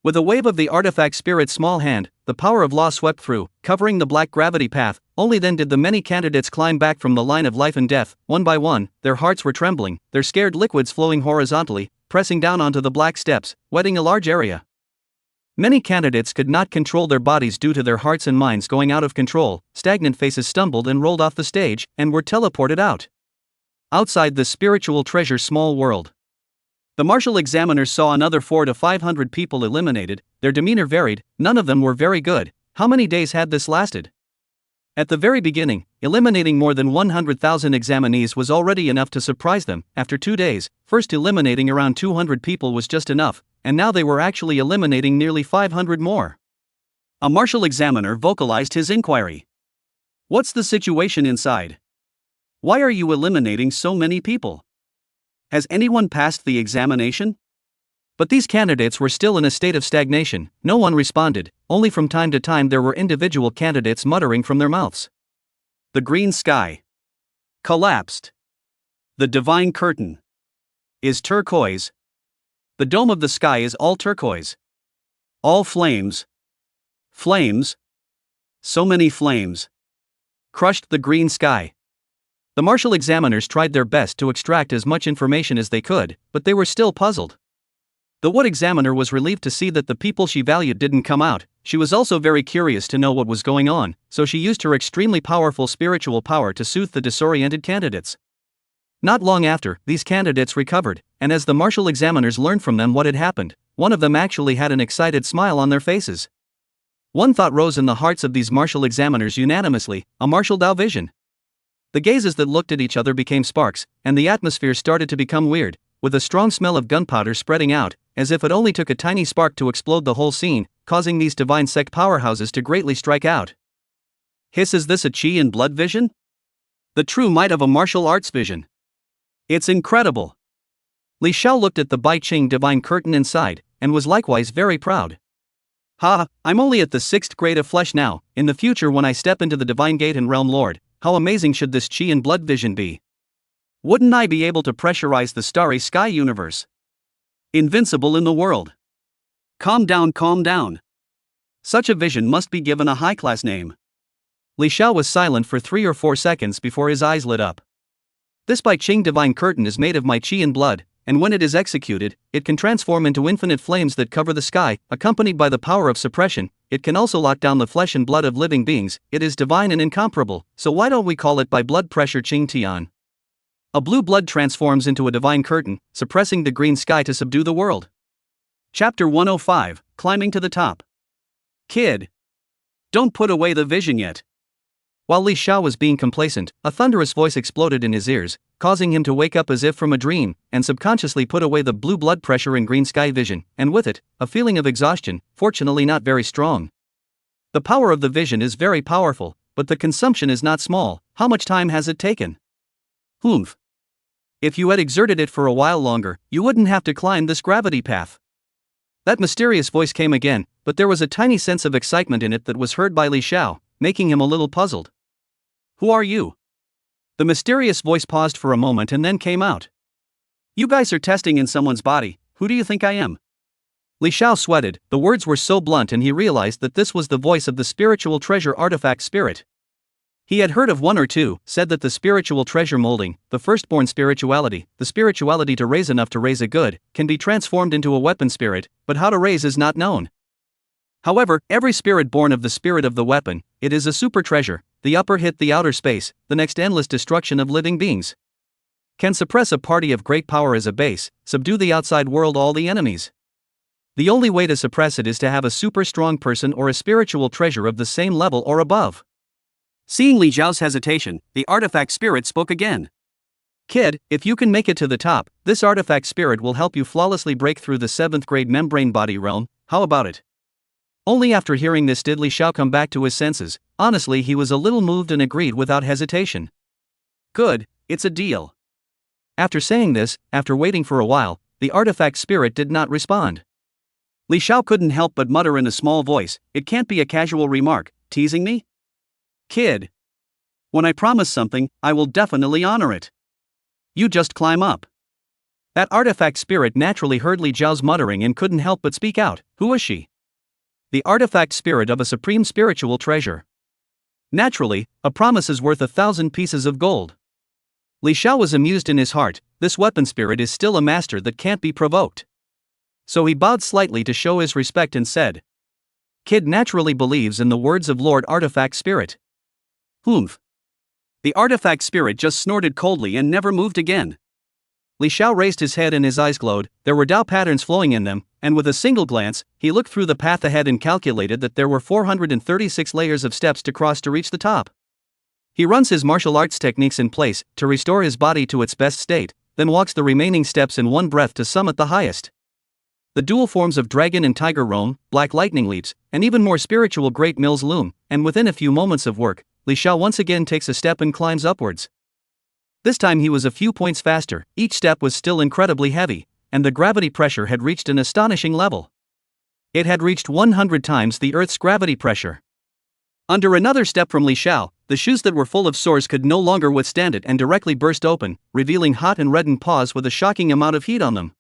With a wave of the artifact spirit's small hand, the power of law swept through, covering the black gravity path. Only then did the many candidates climb back from the line of life and death, one by one. Their hearts were trembling, their scared liquids flowing horizontally, pressing down onto the black steps, wetting a large area. Many candidates could not control their bodies due to their hearts and minds going out of control. Stagnant faces stumbled and rolled off the stage, and were teleported out. Outside the spiritual treasure small world. The martial examiners saw another 400 to 500 people eliminated. Their demeanor varied, none of them were very good. How many days had this lasted? At the very beginning, eliminating more than 100,000 examinees was already enough to surprise them. After 2 days, first eliminating around 200 people was just enough, and now they were actually eliminating nearly 500 more. A martial examiner vocalized his inquiry. What's the situation inside? Why are you eliminating so many people? Has anyone passed the examination? But these candidates were still in a state of stagnation. No one responded, only from time to time there were individual candidates muttering from their mouths. The green sky collapsed. The divine curtain is turquoise. The dome of the sky is all turquoise. All flames. Flames. So many flames. Crushed the green sky. The martial examiners tried their best to extract as much information as they could, but they were still puzzled. The wood examiner was relieved to see that the people she valued didn't come out. She was also very curious to know what was going on, so she used her extremely powerful spiritual power to soothe the disoriented candidates. Not long after, these candidates recovered, and as the martial examiners learned from them what had happened, one of them actually had an excited smile on their faces. One thought rose in the hearts of these martial examiners unanimously, a martial Dao vision. The gazes that looked at each other became sparks, and the atmosphere started to become weird, with a strong smell of gunpowder spreading out, as if it only took a tiny spark to explode the whole scene, causing these divine sect powerhouses to greatly strike out. Hiss, is this a Qi and blood vision? The true might of a martial arts vision. It's incredible. Li Xiao looked at the Bai Qing divine curtain inside, and was likewise very proud. I'm only at the 6th grade of flesh now. In the future when I step into the divine gate and realm lord, how amazing should this Qi and blood vision be? Wouldn't I be able to pressurize the starry sky universe? Invincible in the world. Calm down, calm down. Such a vision must be given a high-class name. Li Xiao was silent for 3 or 4 seconds before his eyes lit up. This Bai Qing divine curtain is made of my Qi and blood, and when it is executed, it can transform into infinite flames that cover the sky, accompanied by the power of suppression. It can also lock down the flesh and blood of living beings. It is divine and incomparable, so why don't we call it by blood pressure Qing Tian? A blue blood transforms into a divine curtain, suppressing the green sky to subdue the world. Chapter 105, Climbing to the Top. Kid. Don't put away the vision yet. While Li Xiao was being complacent, a thunderous voice exploded in his ears, causing him to wake up as if from a dream, and subconsciously put away the blue blood pressure and green sky vision, and with it, a feeling of exhaustion, fortunately not very strong. The power of the vision is very powerful, but the consumption is not small. How much time has it taken? Humph. If you had exerted it for a while longer, you wouldn't have to climb this gravity path. That mysterious voice came again, but there was a tiny sense of excitement in it that was heard by Li Xiao, making him a little puzzled. Who are you? The mysterious voice paused for a moment and then came out. You guys are testing in someone's body, who do you think I am? Li Xiao sweated, the words were so blunt and he realized that this was the voice of the spiritual treasure artifact spirit. He had heard of one or two, said that the spiritual treasure molding, the firstborn spirituality, the spirituality to raise enough to raise a good, can be transformed into a weapon spirit, but how to raise is not known. However, every spirit born of the spirit of the weapon, it is a super treasure, the upper hit the outer space, the next endless destruction of living beings. Can suppress a party of great power as a base, subdue the outside world all the enemies. The only way to suppress it is to have a super strong person or a spiritual treasure of the same level or above. Seeing Li Xiao's hesitation, the artifact spirit spoke again. Kid, if you can make it to the top, this artifact spirit will help you flawlessly break through the 7th grade membrane body realm, how about it? Only after hearing this did Li Xiao come back to his senses. Honestly, he was a little moved and agreed without hesitation. Good, it's a deal. After saying this, after waiting for a while, the artifact spirit did not respond. Li Xiao couldn't help but mutter in a small voice, it can't be a casual remark, teasing me? Kid. When I promise something, I will definitely honor it. You just climb up. That artifact spirit naturally heard Li Xiao's muttering and couldn't help but speak out, who is she? The artifact spirit of a supreme spiritual treasure. Naturally, a promise is worth 1,000 pieces of gold. Li Xiao was amused in his heart, this weapon spirit is still a master that can't be provoked. So he bowed slightly to show his respect and said, Kid naturally believes in the words of Lord Artifact Spirit. Humph. The artifact spirit just snorted coldly and never moved again. Li Xiao raised his head and his eyes glowed, there were Dao patterns flowing in them, and with a single glance, he looked through the path ahead and calculated that there were 436 layers of steps to cross to reach the top. He runs his martial arts techniques in place to restore his body to its best state, then walks the remaining steps in one breath to summit the highest. The dual forms of dragon and tiger roam, black lightning leaps, and even more spiritual great mills loom, and within a few moments of work, Li Xiao once again takes a step and climbs upwards. This time he was a few points faster, each step was still incredibly heavy, and the gravity pressure had reached an astonishing level. It had reached 100 times the Earth's gravity pressure. Under another step from Li Xiao, the shoes that were full of sores could no longer withstand it and directly burst open, revealing hot and reddened paws with a shocking amount of heat on them.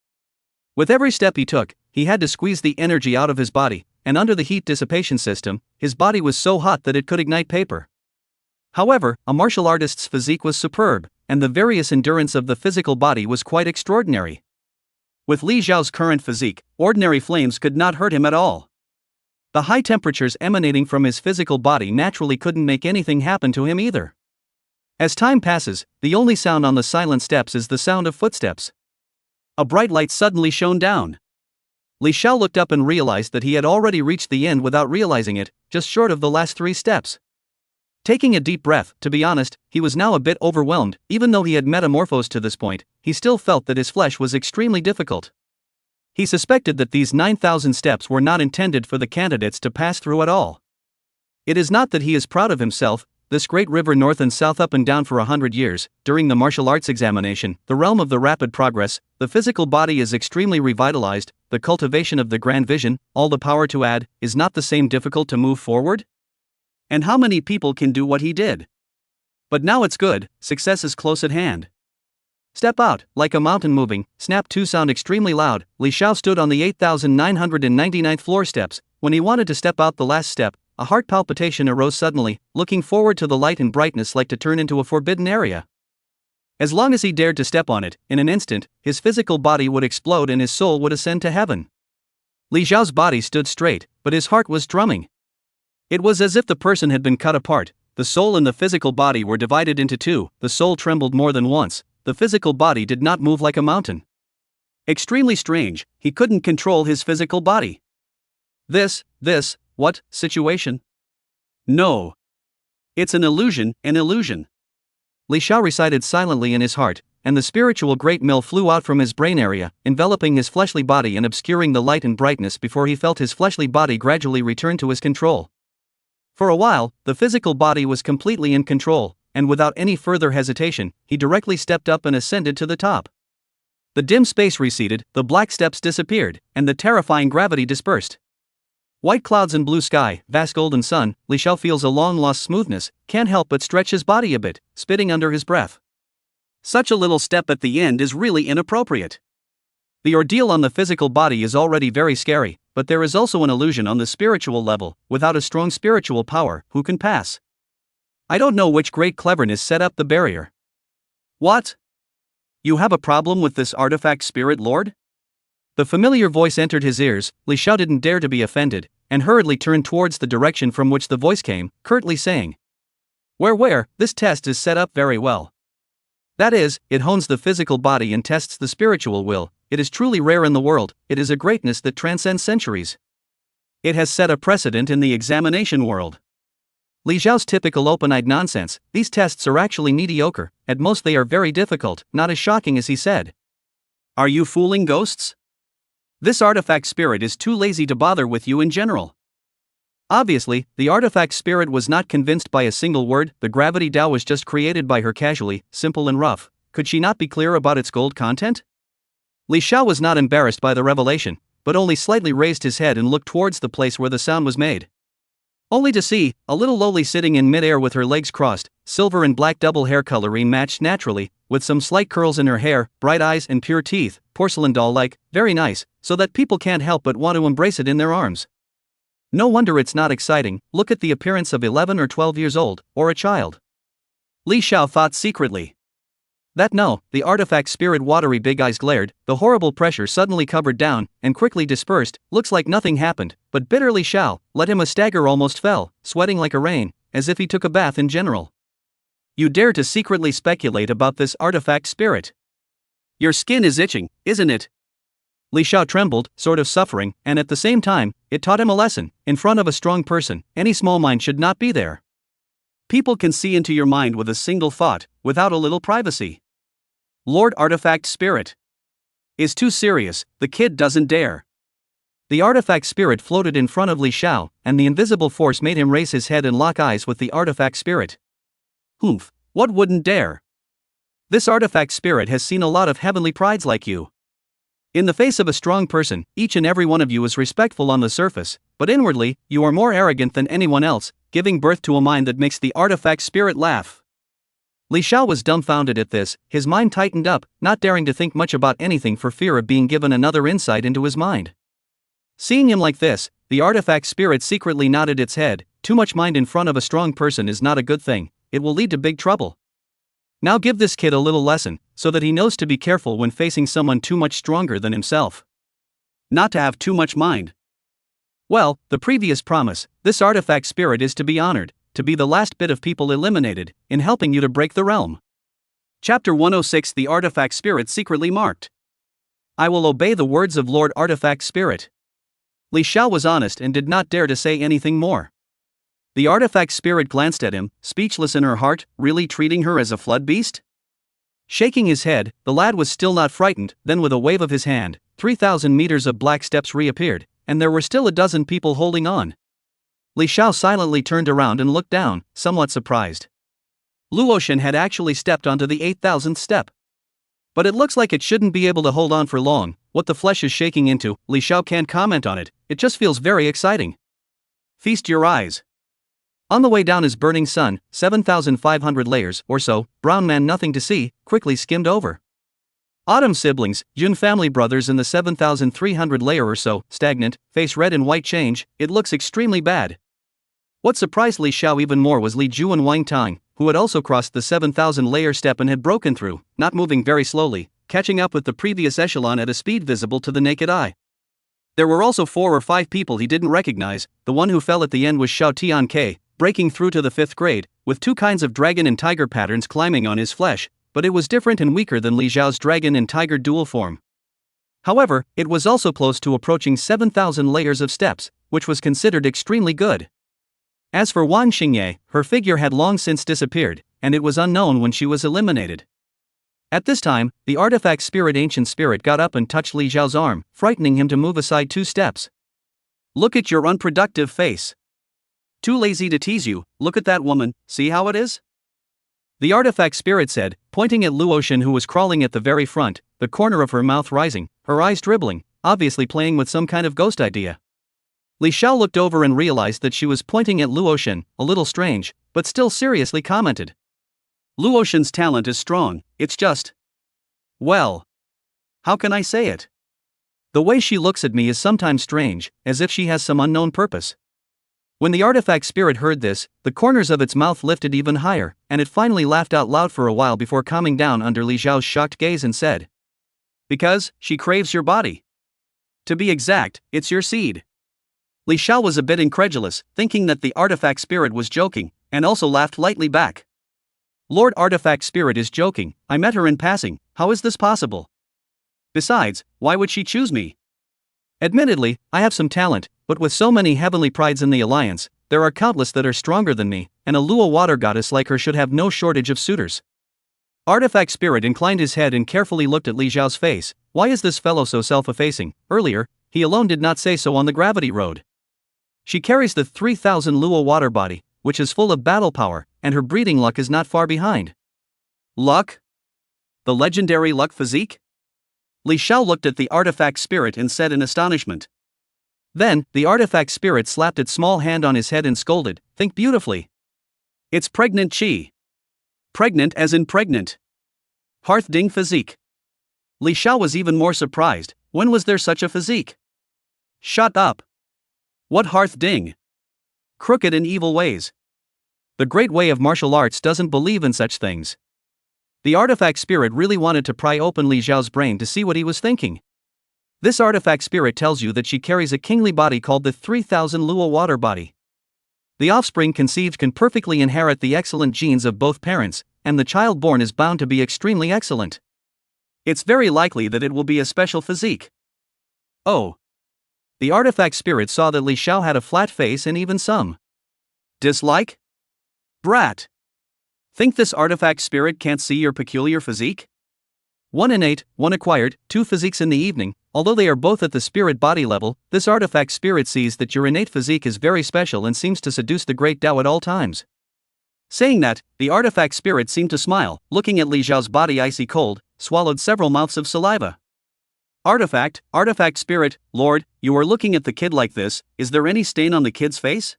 With every step he took, he had to squeeze the energy out of his body, and under the heat dissipation system, his body was so hot that it could ignite paper. However, a martial artist's physique was superb, and the various endurance of the physical body was quite extraordinary. With Li Xiao's current physique, ordinary flames could not hurt him at all. The high temperatures emanating from his physical body naturally couldn't make anything happen to him either. As time passes, the only sound on the silent steps is the sound of footsteps. A bright light suddenly shone down. Li Xiao looked up and realized that he had already reached the end without realizing it, just short of the last 3 steps. Taking a deep breath, to be honest, he was now a bit overwhelmed. Even though he had metamorphosed to this point, he still felt that his flesh was extremely difficult. He suspected that these 9,000 steps were not intended for the candidates to pass through at all. It is not that he is proud of himself, this great river north and south up and down for 100 years, during the martial arts examination, the realm of the rapid progress, the physical body is extremely revitalized, the cultivation of the grand vision, all the power to add, is not the same difficult to move forward? And how many people can do what he did? But now it's good, success is close at hand. Step out, like a mountain moving, snap 2 sound extremely loud. Li Xiao stood on the 8,999th floor steps. When he wanted to step out the last step, a heart palpitation arose suddenly, looking forward to the light and brightness like to turn into a forbidden area. As long as he dared to step on it, in an instant, his physical body would explode and his soul would ascend to heaven. Li Xiao's body stood straight, but his heart was drumming. It was as if the person had been cut apart, the soul and the physical body were divided into 2, the soul trembled more than once, the physical body did not move like a mountain. Extremely strange, he couldn't control his physical body. What, situation? No. It's an illusion, an illusion. Li Xiao recited silently in his heart, and the spiritual great mill flew out from his brain area, enveloping his fleshly body and obscuring the light and brightness before he felt his fleshly body gradually return to his control. For a while, the physical body was completely in control, and without any further hesitation, he directly stepped up and ascended to the top. The dim space receded, the black steps disappeared, and the terrifying gravity dispersed. White clouds and blue sky, vast golden sun. Li Xiao feels a long-lost smoothness, can't help but stretch his body a bit, spitting under his breath. Such a little step at the end is really inappropriate. The ordeal on the physical body is already very scary, but there is also an illusion on the spiritual level. Without a strong spiritual power, who can pass? I don't know which great cleverness set up the barrier. What? You have a problem with this artifact spirit, Lord? The familiar voice entered his ears. Li Xiao didn't dare to be offended, and hurriedly turned towards the direction from which the voice came, curtly saying, Where, this test is set up very well. That is, it hones the physical body and tests the spiritual will. It is truly rare in the world, it is a greatness that transcends centuries. It has set a precedent in the examination world. Li Xiao's typical open-eyed nonsense, these tests are actually mediocre, at most they are very difficult, not as shocking as he said. Are you fooling ghosts? This artifact spirit is too lazy to bother with you in general. Obviously, the artifact spirit was not convinced by a single word. The gravity Tao was just created by her casually, simple and rough. Could she not be clear about its gold content? Li Xiao was not embarrassed by the revelation, but only slightly raised his head and looked towards the place where the sound was made. Only to see, a little lowly sitting in mid-air with her legs crossed, silver and black double hair coloring matched naturally, with some slight curls in her hair, bright eyes and pure teeth, porcelain doll-like, very nice, so that people can't help but want to embrace it in their arms. No wonder it's not exciting. Look at the appearance of 11 or 12 years old, or a child. Li Xiao thought secretly. That no, the artifact spirit watery big eyes glared, the horrible pressure suddenly covered down, and quickly dispersed. Looks like nothing happened, but bitterly Xiao, let him a stagger almost fell, sweating like a rain, as if he took a bath in general. You dare to secretly speculate about this artifact spirit? Your skin is itching, isn't it? Li Xiao trembled, sort of suffering, and at the same time, it taught him a lesson. In front of a strong person, any small mind should not be there. People can see into your mind with a single thought, without a little privacy. Lord Artifact Spirit is too serious, the kid doesn't dare. The artifact spirit floated in front of Li Xiao, and the invisible force made him raise his head and lock eyes with the artifact spirit. Humph, what wouldn't dare? This artifact spirit has seen a lot of heavenly prides like you. In the face of a strong person, each and every one of you is respectful on the surface, but inwardly, you are more arrogant than anyone else, giving birth to a mind that makes the artifact spirit laugh. Li Xiao was dumbfounded at this, his mind tightened up, not daring to think much about anything for fear of being given another insight into his mind. Seeing him like this, the artifact spirit secretly nodded its head. Too much mind in front of a strong person is not a good thing, it will lead to big trouble. Now give this kid a little lesson, so that he knows to be careful when facing someone too much stronger than himself. Not to have too much mind. Well, the previous promise, this artifact spirit is to be honored, to be the last bit of people eliminated, in helping you to break the realm. Chapter 106 The Artifact Spirit secretly marked. I will obey the words of Lord Artifact Spirit. Li Xiao was honest and did not dare to say anything more. The artifact spirit glanced at him, speechless in her heart, really treating her as a flood beast? Shaking his head, the lad was still not frightened. Then with a wave of his hand, 3,000 meters of black steps reappeared, and there were still a dozen people holding on. Li Xiao silently turned around and looked down, somewhat surprised. Luotian had actually stepped onto the 8,000th step. But it looks like it shouldn't be able to hold on for long. What the flesh is shaking into, Li Xiao can't comment on it, it just feels very exciting. Feast your eyes. On the way down is burning sun, 7,500 layers or so. Brown man nothing to see, quickly skimmed over. Autumn siblings, Jun family brothers in the 7,300 layer or so, stagnant, face red and white change, it looks extremely bad. What surprised Li Xiao even more was Li Ju and Wang Tang, who had also crossed the 7,000 layer step and had broken through, not moving very slowly, catching up with the previous echelon at a speed visible to the naked eye. There were also 4 or 5 people he didn't recognize. The one who fell at the end was Xiao Tian, breaking through to the 5th grade, with 2 kinds of dragon and tiger patterns climbing on his flesh, but it was different and weaker than Li Xiao's dragon and tiger dual form. However, it was also close to approaching 7,000 layers of steps, which was considered extremely good. As for Wan Xingye, her figure had long since disappeared, and it was unknown when she was eliminated. At this time, the artifact spirit ancient spirit got up and touched Li Xiao's arm, frightening him to move aside 2 steps. Look at your unproductive face. Too lazy to tease you, look at that woman, see how it is? The artifact spirit said, pointing at Luotian, who was crawling at the very front, the corner of her mouth rising, her eyes dribbling, obviously playing with some kind of ghost idea. Li Xiao looked over and realized that she was pointing at Luotian, a little strange, but still seriously commented. Luotian's talent is strong, it's just… well, how can I say it? The way she looks at me is sometimes strange, as if she has some unknown purpose. When the artifact spirit heard this, the corners of its mouth lifted even higher, and it finally laughed out loud for a while before calming down under Li Xiao's shocked gaze and said, "Because she craves your body. To be exact, it's your seed." Li Xiao was a bit incredulous, thinking that the artifact spirit was joking, and also laughed lightly back. "Lord Artifact Spirit is joking, I met her in passing, how is this possible? Besides, why would she choose me? Admittedly, I have some talent, but with so many heavenly prides in the alliance, there are countless that are stronger than me, and a Lua water goddess like her should have no shortage of suitors." Artifact Spirit inclined his head and carefully looked at Li Xiao's face. Why is this fellow so self-effacing? Earlier, he alone did not say so on the gravity road. She carries the 3000 Lua water body, which is full of battle power, and her breeding luck is not far behind. Luck? The legendary luck physique? Li Xiao looked at the artifact spirit and said in astonishment. Then, the artifact spirit slapped its small hand on his head and scolded, "Think beautifully. It's pregnant chi. Pregnant as in pregnant. Hearth ding physique." Li Xiao was even more surprised. When was there such a physique? Shut up. What hearth ding? Crooked and evil ways. The great way of martial arts doesn't believe in such things. The artifact spirit really wanted to pry open Li Xiao's brain to see what he was thinking. This artifact spirit tells you that she carries a kingly body called the 3000 Lua water body. The offspring conceived can perfectly inherit the excellent genes of both parents, and the child born is bound to be extremely excellent. It's very likely that it will be a special physique. Oh. The artifact spirit saw that Li Xiao had a flat face and even some dislike? Brat. Think this artifact spirit can't see your peculiar physique? One innate, one acquired, two physiques in the evening. Although they are both at the spirit body level, this artifact spirit sees that your innate physique is very special and seems to seduce the great Tao at all times. Saying that, the artifact spirit seemed to smile, looking at Li Xiao's body icy cold, swallowed several mouths of saliva. Artifact spirit, Lord, you are looking at the kid like this, is there any stain on the kid's face?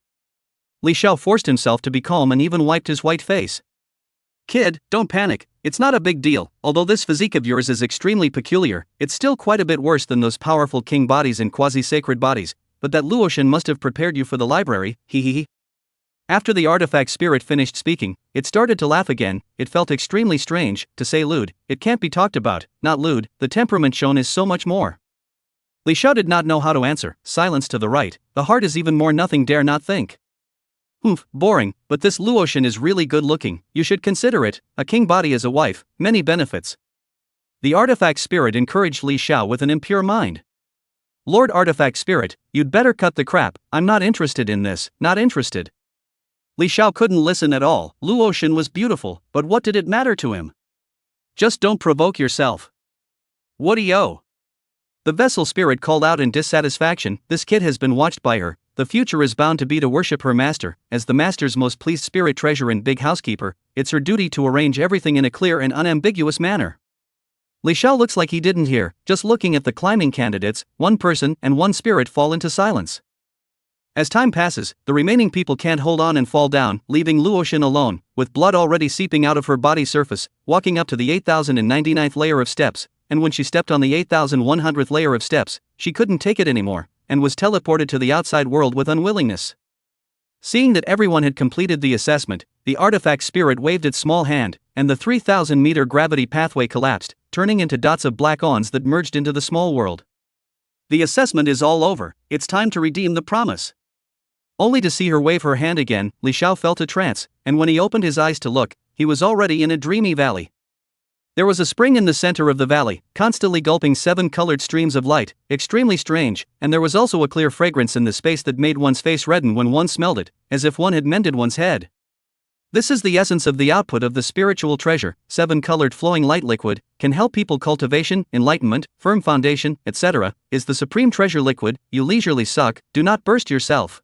Li Xiao forced himself to be calm and even wiped his white face. Kid, don't panic, it's not a big deal. Although this physique of yours is extremely peculiar, it's still quite a bit worse than those powerful king bodies and quasi-sacred bodies, but that Luotian must have prepared you for the library, he. After the artifact spirit finished speaking, it started to laugh again. It felt extremely strange, to say lewd. It can't be talked about, not lewd, the temperament shown is so much more. Li Xiao did not know how to answer. Silence to the right, the heart is even more nothing dare not think. Boring, but this Luotian is really good looking, you should consider it, a king body as a wife, many benefits. The artifact spirit encouraged Li Xiao with an impure mind. Lord Artifact Spirit, you'd better cut the crap, I'm not interested in this, not interested. Li Xiao couldn't listen at all. Luotian was beautiful, but what did it matter to him? Just don't provoke yourself. What-do-yo? The vessel spirit called out in dissatisfaction, this kid has been watched by her. The future is bound to be to worship her master, as the master's most pleased spirit treasure and big housekeeper. It's her duty to arrange everything in a clear and unambiguous manner. Li Xiao looks like he didn't hear, just looking at the climbing candidates, one person and one spirit fall into silence. As time passes, the remaining people can't hold on and fall down, leaving Luotian alone, with blood already seeping out of her body surface, walking up to the 8099th layer of steps, and when she stepped on the 8100th layer of steps, she couldn't take it anymore, and was teleported to the outside world with unwillingness. Seeing that everyone had completed the assessment, the artifact spirit waved its small hand, and the 3000-meter gravity pathway collapsed, turning into dots of black awns that merged into the small world. The assessment is all over, it's time to redeem the promise. Only to see her wave her hand again, Li Xiao felt a trance, and when he opened his eyes to look, he was already in a dreamy valley. There was a spring in the center of the valley, constantly gulping 7 colored streams of light, extremely strange, and there was also a clear fragrance in the space that made one's face redden when one smelled it, as if one had mended one's head. This is the essence of the output of the spiritual treasure. 7 colored flowing light liquid can help people cultivation, enlightenment, firm foundation, etc. is the supreme treasure liquid. You leisurely suck, do not burst yourself.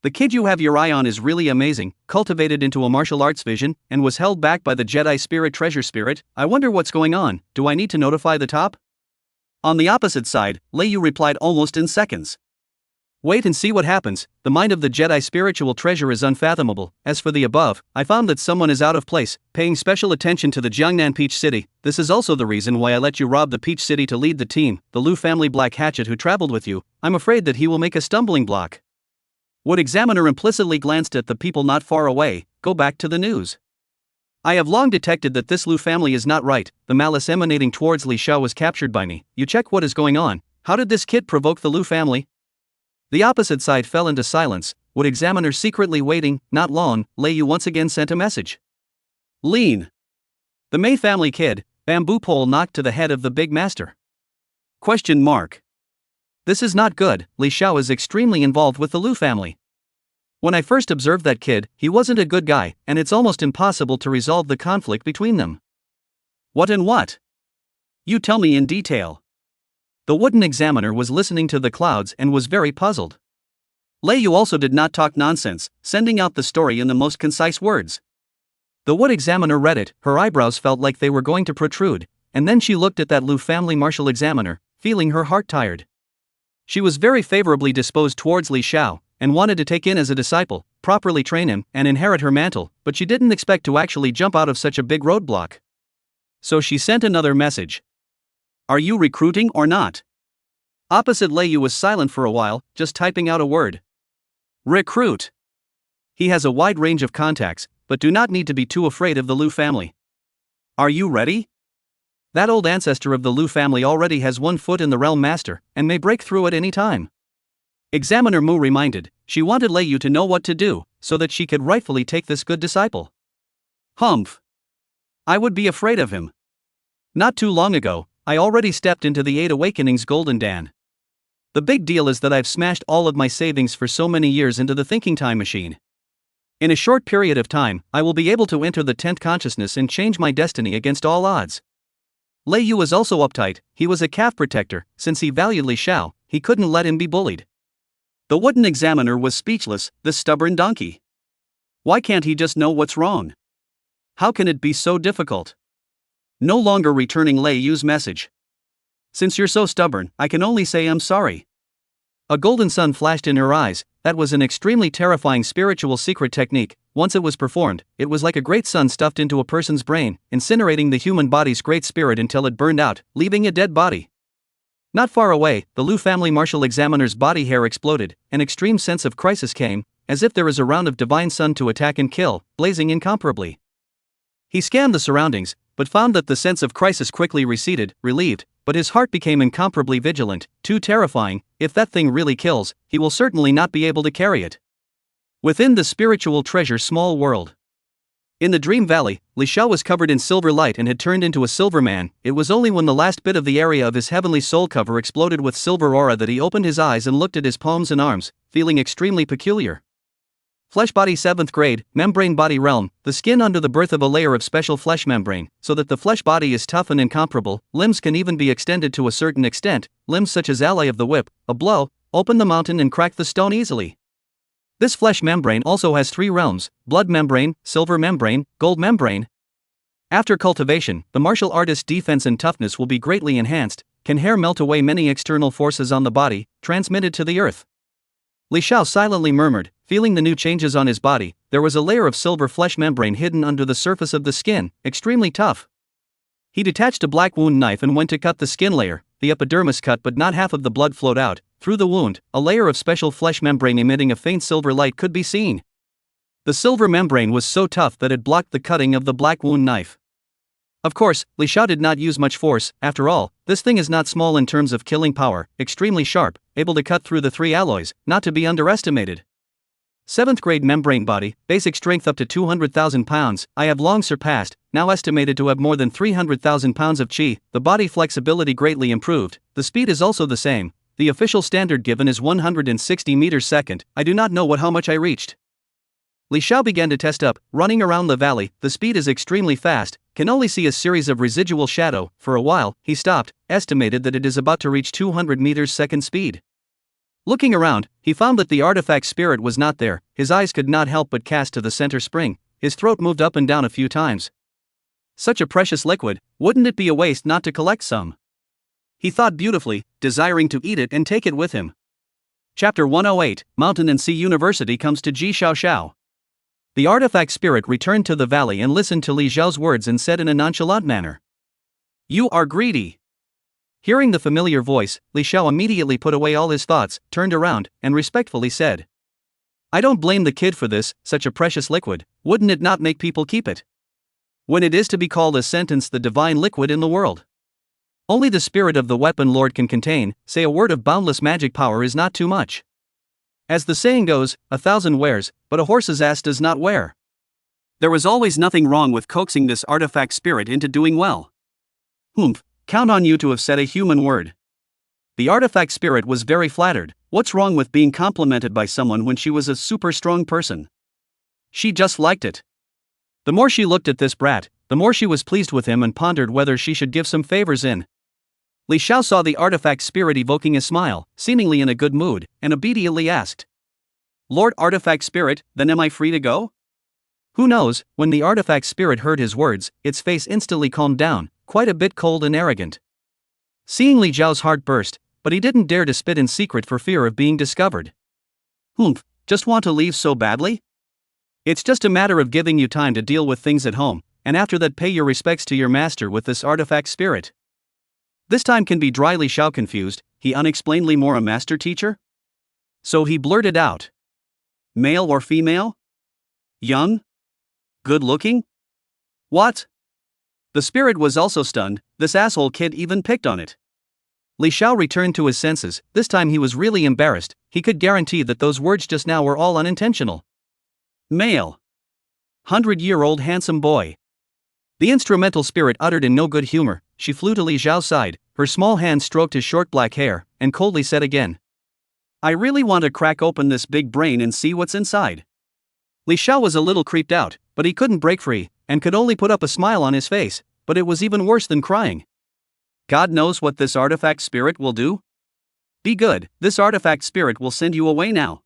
The kid you have your eye on is really amazing, cultivated into a martial arts vision, and was held back by the Jedi spirit treasure spirit. I wonder what's going on. Do I need to notify the top? On the opposite side, Leiyu replied almost in seconds. Wait and see what happens. The mind of the Jedi spiritual treasure is unfathomable. As for the above, I found that someone is out of place, paying special attention to the Jiangnan Peach City. This is also the reason why I let you rob the Peach City to lead the team. The Liu family Black Hatchet who traveled with you, I'm afraid that he will make a stumbling block. Wood Examiner implicitly glanced at the people not far away. Go back to the news. I have long detected that this Liu family is not right. The malice emanating towards Li Xiao was captured by me. You check what is going on. How did this kid provoke the Liu family? The opposite side fell into silence. Wood Examiner secretly waiting. Not long, Leiyu once again sent a message. Lean. The Mei family kid, bamboo pole knocked to the head of the big master. Question mark. This is not good. Li Xiao is extremely involved with the Liu family. When I first observed that kid, he wasn't a good guy, and it's almost impossible to resolve the conflict between them. What and what? You tell me in detail. The wooden examiner was listening to the clouds and was very puzzled. Leiyu also did not talk nonsense, sending out the story in the most concise words. The wood examiner read it, her eyebrows felt like they were going to protrude, and then she looked at that Liu family martial examiner, feeling her heart tired. She was very favorably disposed towards Li Xiao, and wanted to take in as a disciple, properly train him, and inherit her mantle, but she didn't expect to actually jump out of such a big roadblock. So she sent another message. Are you recruiting or not? Opposite Leiyu was silent for a while, just typing out a word. Recruit. He has a wide range of contacts, but do not need to be too afraid of the Liu family. Are you ready? That old ancestor of the Liu family already has 1 foot in the realm master, and may break through at any time. Examiner Mu reminded, she wanted Leiyu to know what to do, so that she could rightfully take this good disciple. Humph. I would be afraid of him. Not too long ago, I already stepped into the 8 Awakenings Golden Dan. The big deal is that I've smashed all of my savings for so many years into the thinking time machine. In a short period of time, I will be able to enter the 10th consciousness and change my destiny against all odds. Leiyu was also uptight. He was a calf protector. Since he valued Li Xiao, he couldn't let him be bullied. The wooden examiner was speechless, this stubborn donkey. Why can't he just know what's wrong? How can it be so difficult? No longer returning Leiyu's message. Since you're so stubborn, I can only say I'm sorry. A golden sun flashed in her eyes. That was an extremely terrifying spiritual secret technique. Once it was performed, it was like a great sun stuffed into a person's brain, incinerating the human body's great spirit until it burned out, leaving a dead body. Not far away, the Liu family martial examiner's body hair exploded. An extreme sense of crisis came, as if there is a round of divine sun to attack and kill, blazing incomparably. He scanned the surroundings, but found that the sense of crisis quickly receded, relieved, but his heart became incomparably vigilant, too terrifying. If that thing really kills, he will certainly not be able to carry it. Within the spiritual treasure small world. In the Dream Valley, Li Xiao was covered in silver light and had turned into a silver man. It was only when the last bit of the area of his heavenly soul cover exploded with silver aura that he opened his eyes and looked at his palms and arms, feeling extremely peculiar. Flesh body 7th grade, membrane body realm, the skin under the birth of a layer of special flesh membrane, so that the flesh body is tough and incomparable. Limbs can even be extended to a certain extent, limbs such as ally of the whip, a blow, open the mountain and crack the stone easily. This flesh membrane also has 3 realms, blood membrane, silver membrane, gold membrane. After cultivation, the martial artist's defense and toughness will be greatly enhanced. Can hair melt away many external forces on the body, transmitted to the earth? Li Xiao silently murmured, feeling the new changes on his body. There was a layer of silver flesh membrane hidden under the surface of the skin, extremely tough. He detached a black wound knife and went to cut the skin layer. The epidermis cut, but not half of the blood flowed out. Through the wound, a layer of special flesh membrane emitting a faint silver light could be seen. The silver membrane was so tough that it blocked the cutting of the black wound knife. Of course, Li Xiao did not use much force. After all, this thing is not small in terms of killing power, extremely sharp, able to cut through the 3 alloys, not to be underestimated. 7th grade membrane body, basic strength up to 200,000 pounds, I have long surpassed, now estimated to have more than 300,000 pounds of chi. The body flexibility greatly improved, the speed is also the same. The official standard given is 160 meters second. I do not know how much I reached. Li Xiao began to test up, running around the valley. The speed is extremely fast, can only see a series of residual shadow. For a while, he stopped, estimated that it is about to reach 200 meters second speed. Looking around, he found that the artifact spirit was not there. His eyes could not help but cast to the center spring. His throat moved up and down a few times. Such a precious liquid, wouldn't it be a waste not to collect some? He thought beautifully, desiring to eat it and take it with him. Chapter 108, Mountain and Sea University comes to Xiao. The artifact spirit returned to the valley and listened to Li Xiao's words and said in a nonchalant manner, "You are greedy." Hearing the familiar voice, Li Xiao immediately put away all his thoughts, turned around, and respectfully said, "I don't blame the kid for this, such a precious liquid, wouldn't it not make people keep it? When it is to be called a sentence the divine liquid in the world. Only the spirit of the weapon lord can contain, say a word of boundless magic power is not too much. As the saying goes, 1,000 wears, but a horse's ass does not wear." There was always nothing wrong with coaxing this artifact spirit into doing well. "Humph, count on you to have said a human word." The artifact spirit was very flattered. What's wrong with being complimented by someone when she was a super strong person? She just liked it. The more she looked at this brat, the more she was pleased with him and pondered whether she should give some favors in. Li Xiao saw the artifact spirit evoking a smile, seemingly in a good mood, and obediently asked, "Lord Artifact Spirit, then am I free to go?" Who knows, when the artifact spirit heard his words, its face instantly calmed down, quite a bit cold and arrogant. Seeing Li Xiao's heart burst, but he didn't dare to spit in secret for fear of being discovered. "Humph, just want to leave so badly? It's just a matter of giving you time to deal with things at home, and after that pay your respects to your master with this artifact spirit." This time can be dryly Xiao confused, he unexplainedly more a master teacher? So he blurted out. "Male or female? Young? Good looking? What?" The spirit was also stunned, this asshole kid even picked on it. Li Xiao returned to his senses, this time he was really embarrassed, he could guarantee that those words just now were all unintentional. "Male. 100-year-old handsome boy." The instrumental spirit uttered in no good humor, she flew to Li Xiao's side, her small hand stroked his short black hair, and coldly said again, "I really want to crack open this big brain and see what's inside." Li Xiao was a little creeped out, but he couldn't break free, and could only put up a smile on his face, but it was even worse than crying. God knows what this artifact spirit will do? Be good, this artifact spirit will send you away now.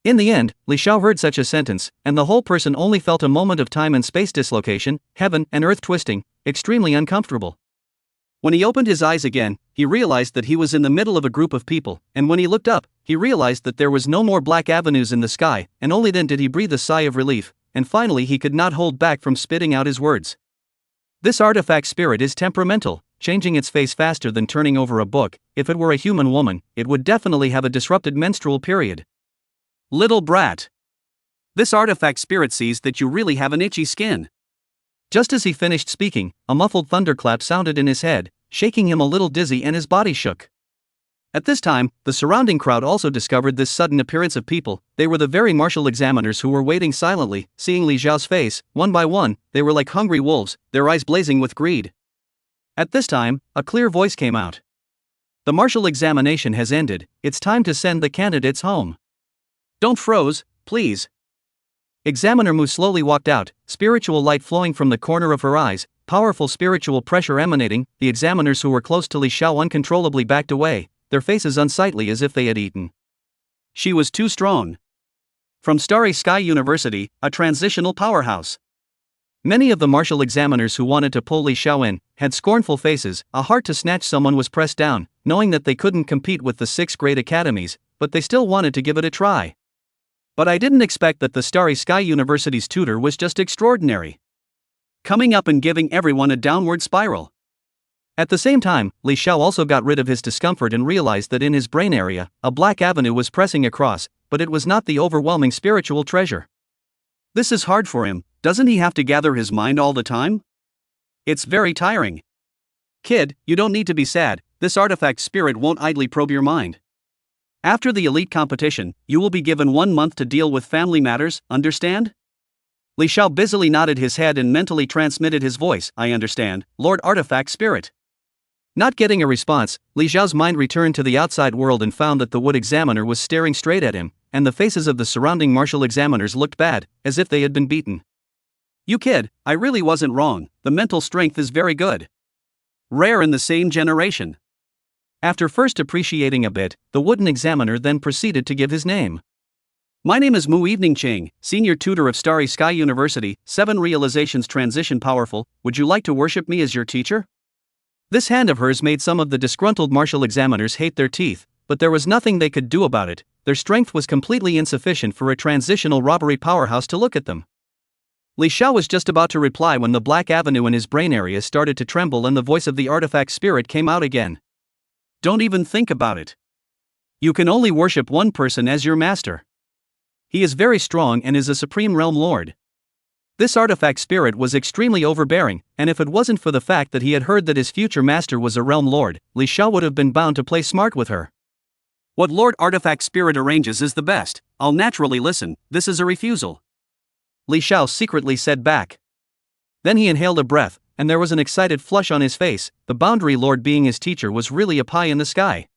In the end, Li Xiao heard such a sentence, and the whole person only felt a moment of time and space dislocation, heaven and earth twisting, extremely uncomfortable. When he opened his eyes again, he realized that he was in the middle of a group of people, and when he looked up, he realized that there was no more black avenues in the sky, and only then did he breathe a sigh of relief, and finally he could not hold back from spitting out his words. This artifact spirit is temperamental, changing its face faster than turning over a book. If it were a human woman, it would definitely have a disrupted menstrual period. Little brat. This artifact spirit sees that you really have an itchy skin. Just as he finished speaking, a muffled thunderclap sounded in his head, shaking him a little dizzy and his body shook. At this time, the surrounding crowd also discovered this sudden appearance of people. They were the very martial examiners who were waiting silently, seeing Li Xiao's face, one by one, they were like hungry wolves, their eyes blazing with greed. At this time, a clear voice came out. "The martial examination has ended, it's time to send the candidates home. Don't froze, please." Examiner Mu slowly walked out, spiritual light flowing from the corner of her eyes, powerful spiritual pressure emanating. The examiners who were close to Li Xiao uncontrollably backed away, their faces unsightly as if they had eaten. She was too strong. From Starry Sky University, a transitional powerhouse. Many of the martial examiners who wanted to pull Li Xiao in had scornful faces. A heart to snatch someone was pressed down, knowing that they couldn't compete with the 6 great academies, but they still wanted to give it a try. But I didn't expect that the Starry Sky University's tutor was just extraordinary. Coming up and giving everyone a downward spiral. At the same time, Li Xiao also got rid of his discomfort and realized that in his brain area, a black avenue was pressing across, but it was not the overwhelming spiritual treasure. This is hard for him, doesn't he have to gather his mind all the time? It's very tiring. Kid, you don't need to be sad, this artifact spirit won't idly probe your mind. After the elite competition, you will be given 1 month to deal with family matters, understand? Li Xiao busily nodded his head and mentally transmitted his voice, "I understand, Lord Artifact Spirit." Not getting a response, Li Xiao's mind returned to the outside world and found that the wood examiner was staring straight at him, and the faces of the surrounding martial examiners looked bad, as if they had been beaten. "You kid, I really wasn't wrong, the mental strength is very good. Rare in the same generation." After first appreciating a bit, the wooden examiner then proceeded to give his name. My name is Mu Evening Ching, Senior Tutor of Starry Sky University, 7 Realizations Transition Powerful. Would you like to worship me as your teacher? This hand of hers made some of the disgruntled martial examiners hate their teeth, but there was nothing they could do about it. Their strength was completely insufficient for a transitional robbery powerhouse to look at them. Li Xiao was just about to reply when the black avenue in his brain area started to tremble and the voice of the artifact spirit came out again. Don't even think about it. You can only worship one person as your master. He is very strong and is a supreme realm lord. This artifact spirit was extremely overbearing, and if it wasn't for the fact that he had heard that his future master was a realm lord, Li Xiao would have been bound to play smart with her. What Lord Artifact Spirit arranges is the best. I'll naturally listen. This is a refusal. Li Xiao secretly said back. Then he inhaled a breath, and there was an excited flush on his face. The boundary lord being his teacher was really a pie in the sky.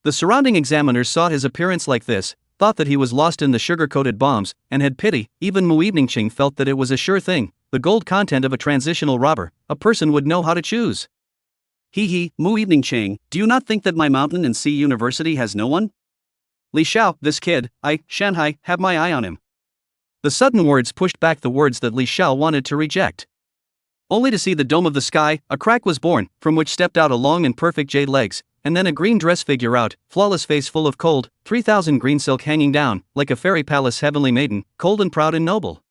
The surrounding examiners saw his appearance like this, thought that he was lost in the sugar-coated bombs, and had pity. Even Mu Evening Ching felt that it was a sure thing, the gold content of a transitional robber. A person would know how to choose. Hee, Mu Evening Ching, do you not think that my mountain and sea university has no one? Li Xiao, this kid, Shanghai, have my eye on him. The sudden words pushed back the words that Li Xiao wanted to reject. Only to see the dome of the sky, a crack was born, from which stepped out a long and perfect jade legs, and then a green dress figure out, flawless face full of cold, 3,000 green silk hanging down, like a fairy palace heavenly maiden, cold and proud and noble.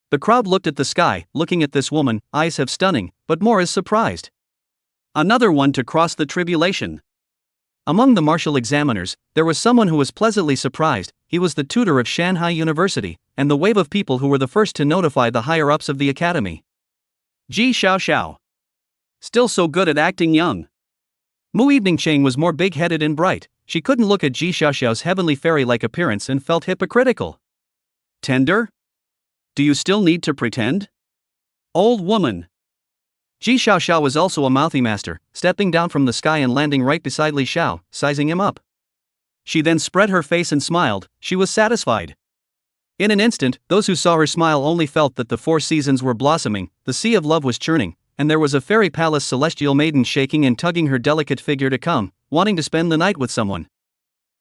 The crowd looked at the sky, looking at this woman, eyes have stunning, but more is surprised. Another one to cross the tribulation. Among the martial examiners, there was someone who was pleasantly surprised. He was the tutor of Shanghai University, and the wave of people who were the first to notify the higher-ups of the academy. Xiao. Still so good at acting young. Mu Evening Ching was more big-headed and bright. She couldn't look at Xiao's heavenly fairy-like appearance and felt hypocritical. Tender? Do you still need to pretend? Old woman. Xiao was also a mouthy master, stepping down from the sky and landing right beside Li Xiao, sizing him up. She then spread her face and smiled. She was satisfied. In an instant, those who saw her smile only felt that the 4 seasons were blossoming, the sea of love was churning, and there was a fairy palace celestial maiden shaking and tugging her delicate figure to come, wanting to spend the night with someone.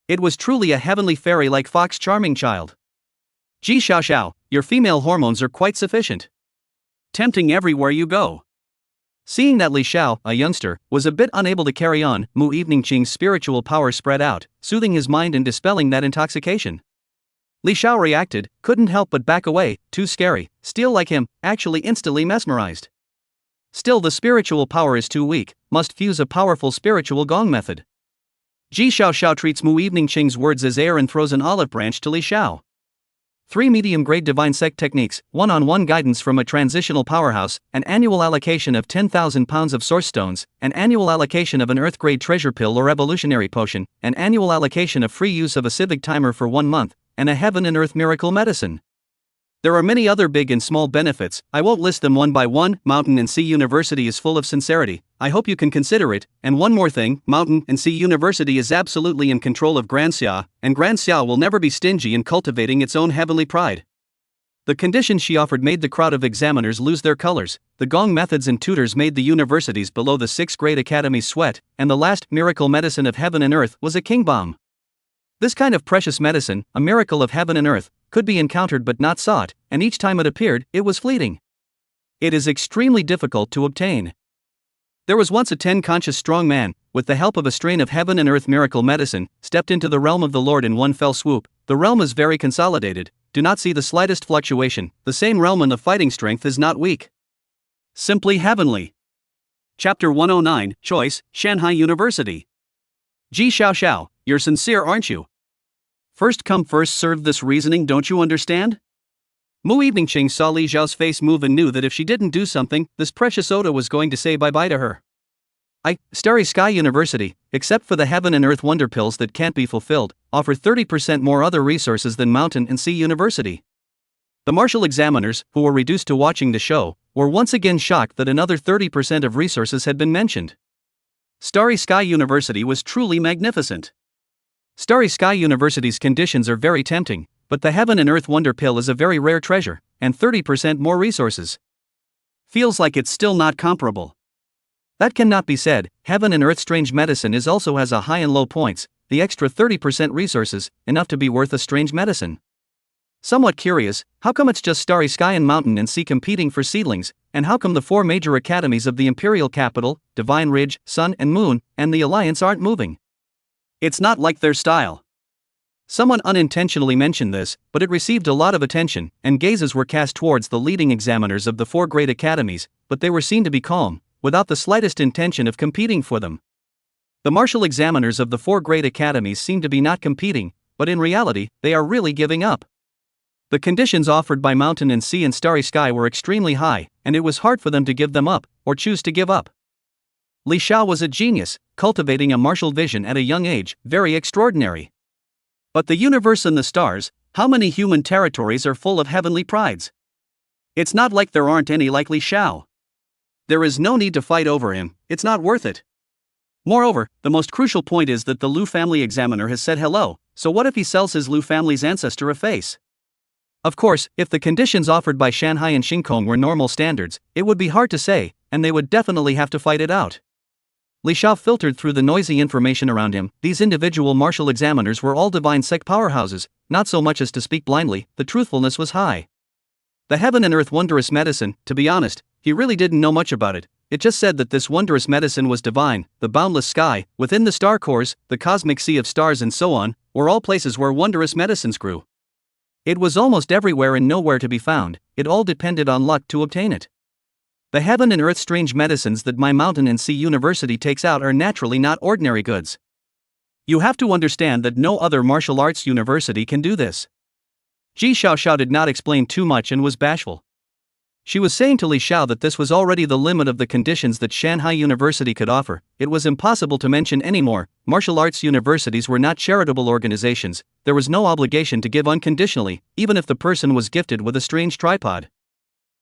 It was truly a heavenly fairy-like fox charming child. Xiao, your female hormones are quite sufficient. Tempting everywhere you go. Seeing that Li Xiao, a youngster, was a bit unable to carry on, Mu Evening Ching's spiritual power spread out, soothing his mind and dispelling that intoxication. Li Xiao reacted, couldn't help but back away, too scary, steel like him, actually instantly mesmerized. Still the spiritual power is too weak, must fuse a powerful spiritual gong method. Xiao treats Mu Evening Ching's words as air and throws an olive branch to Li Xiao. 3 medium-grade divine sect techniques, one-on-one guidance from a transitional powerhouse, an annual allocation of 10,000 pounds of source stones, an annual allocation of an earth-grade treasure pill or evolutionary potion, an annual allocation of free use of a civic timer for 1 month, and a heaven and earth miracle medicine. There are many other big and small benefits, I won't list them one by one. Mountain and Sea University is full of sincerity, I hope you can consider it. And one more thing, Mountain and Sea University is absolutely in control of Grand Xiao, and Grand Xiao will never be stingy in cultivating its own heavenly pride. The conditions she offered made the crowd of examiners lose their colors. The gong methods and tutors made the universities below the 6th grade academies sweat, and the last miracle medicine of heaven and earth was a king bomb. This kind of precious medicine, a miracle of heaven and earth, could be encountered but not sought, and each time it appeared, it was fleeting. It is extremely difficult to obtain. There was once a 10-conscious strong man, with the help of a strain of heaven and earth miracle medicine, stepped into the realm of the Lord in one fell swoop. The realm is very consolidated, do not see the slightest fluctuation, the same realm and the fighting strength is not weak. Simply heavenly. Chapter 109, Choice, Shanghai University. Xiao, you're sincere aren't you? First come first served this reasoning, don't you understand? Mu Evening Ching saw Li Xiao's face move and knew that if she didn't do something, this precious Oda was going to say bye-bye to her. Starry Sky University, except for the heaven and earth wonder pills that can't be fulfilled, offer 30% more other resources than Mountain and Sea University. The martial examiners, who were reduced to watching the show, were once again shocked that another 30% of resources had been mentioned. Starry Sky University was truly magnificent. Starry Sky University's conditions are very tempting, but the Heaven and Earth Wonder Pill is a very rare treasure, and 30% more resources. Feels like it's still not comparable. That cannot be said. Heaven and Earth strange medicine is also has a high and low points, the extra 30% resources, enough to be worth a strange medicine. Somewhat curious, how come it's just Starry Sky and Mountain and Sea competing for seedlings, and how come the 4 major academies of the Imperial Capital, Divine Ridge, Sun and Moon, and the Alliance aren't moving? It's not like their style. Someone unintentionally mentioned this, but it received a lot of attention, and gazes were cast towards the leading examiners of the 4 great academies, but they were seen to be calm, without the slightest intention of competing for them. The martial examiners of the 4 great academies seem to be not competing, but in reality, they are really giving up. The conditions offered by Mountain and Sea and Starry Sky were extremely high, and it was hard for them to give them up, or choose to give up. Li Xiao was a genius, cultivating a martial vision at a young age, very extraordinary. But the universe and the stars, how many human territories are full of heavenly prides? It's not like there aren't any like Li Xiao. There is no need to fight over him, it's not worth it. Moreover, the most crucial point is that the Liu family examiner has said hello, so what if he sells his Liu family's ancestor a face? Of course, if the conditions offered by Shanghai and Xingkong were normal standards, it would be hard to say, and they would definitely have to fight it out. Li Xiao filtered through the noisy information around him. These individual martial examiners were all divine sect powerhouses, not so much as to speak blindly, the truthfulness was high. The heaven and earth wondrous medicine, to be honest, he really didn't know much about it. It just said that this wondrous medicine was divine, the boundless sky, within the star cores, the cosmic sea of stars and so on, were all places where wondrous medicines grew. It was almost everywhere and nowhere to be found, it all depended on luck to obtain it. The heaven and earth strange medicines that my Mountain and Sea University takes out are naturally not ordinary goods. You have to understand that no other martial arts university can do this. Xiao did not explain too much and was bashful. She was saying to Li Xiao that this was already the limit of the conditions that Shanghai University could offer. It was impossible to mention any more. Martial arts universities were not charitable organizations, there was no obligation to give unconditionally, even if the person was gifted with a strange tripod.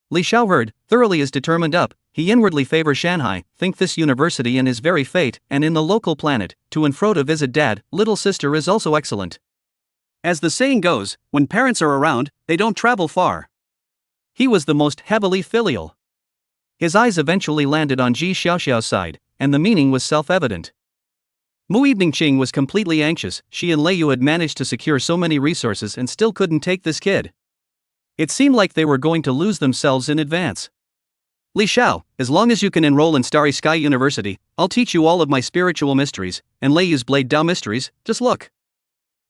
Li Xiao heard, thoroughly is determined up, he inwardly favor Shanghai, think this university and his very fate, and in the local planet, to and fro to visit dad, little sister is also excellent. As the saying goes, when parents are around, they don't travel far. He was the most heavily filial. His eyes eventually landed on Xiao's side, and the meaning was self-evident. Mu Evening Qing was completely anxious. She and Lei Yu had managed to secure so many resources and still couldn't take this kid. It seemed like they were going to lose themselves in advance. Li Xiao, as long as you can enroll in Starry Sky University, I'll teach you all of my spiritual mysteries, and Lei Yu's Blade Dao mysteries, just look.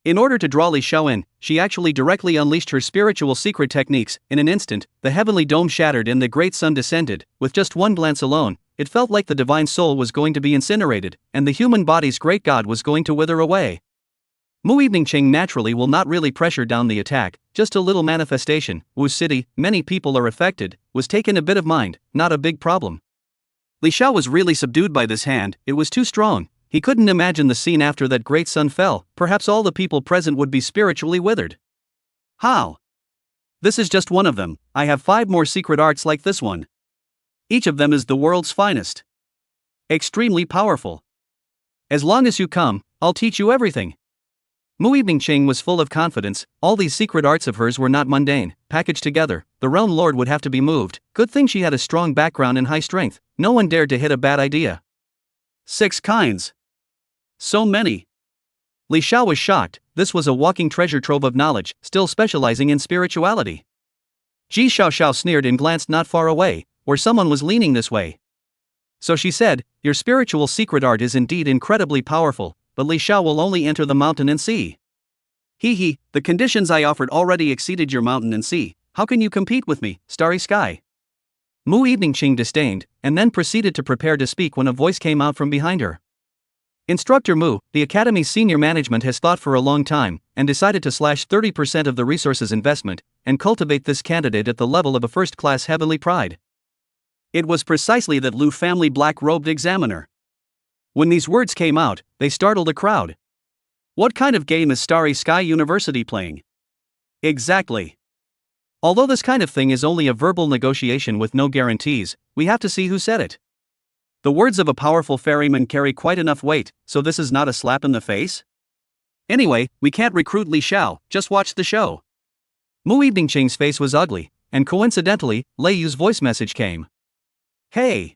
In order to draw Li Xiao in, she actually directly unleashed her spiritual secret techniques. In an instant, the heavenly dome shattered and the great sun descended. With just one glance alone, it felt like the divine soul was going to be incinerated, and the human body's great god was going to wither away. Mu Evening Qing naturally will not really pressure down the attack, just a little manifestation. Wu City, many people are affected, was taken a bit of mind, not a big problem. Li Xiao was really subdued by this hand, it was too strong. He couldn't imagine the scene after that great sun fell, perhaps all the people present would be spiritually withered. How? This is just one of them, I have 5 more secret arts like this one. Each of them is the world's finest. Extremely powerful. As long as you come, I'll teach you everything. Mu Evening Qing was full of confidence. All these secret arts of hers were not mundane, packaged together, the realm lord would have to be moved. Good thing she had a strong background and high strength, no one dared to hit a bad idea. 6 kinds. So many. Li Xiao was shocked, this was a walking treasure trove of knowledge, still specializing in spirituality. Xiao sneered and glanced not far away, where someone was leaning this way. So she said, your spiritual secret art is indeed incredibly powerful, but Li Xiao will only enter the Mountain and Sea. The conditions I offered already exceeded your Mountain and Sea, how can you compete with me, Starry Sky? Mu Evening Qing disdained, and then proceeded to prepare to speak when a voice came out from behind her. Instructor Mu, the Academy's senior management has thought for a long time, and decided to slash 30% of the resources investment, and cultivate this candidate at the level of a first-class heavenly pride. It was precisely that Liu family black-robed examiner. When these words came out, they startled the crowd. What kind of game is Starry Sky University playing? Exactly. Although this kind of thing is only a verbal negotiation with no guarantees, we have to see who said it. The words of a powerful ferryman carry quite enough weight, so this is not a slap in the face? Anyway, we can't recruit Li Xiao, just watch the show. Mu Evening Qing's face was ugly, and coincidentally, Lei Yu's voice message came. Hey!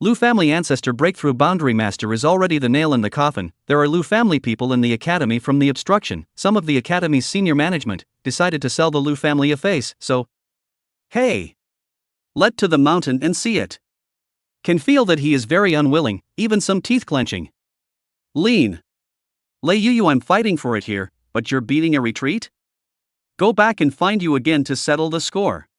Lu family ancestor breakthrough boundary master is already the nail in the coffin. There are Lu family people in the academy from the obstruction. Some of the academy's senior management decided to sell the Lu family a face, so hey! Let to the mountain and see it. Can feel that he is very unwilling, even some teeth clenching. Lean. Lei Yu, I'm fighting for it here, but you're beating a retreat? Go back and find you again to settle the score.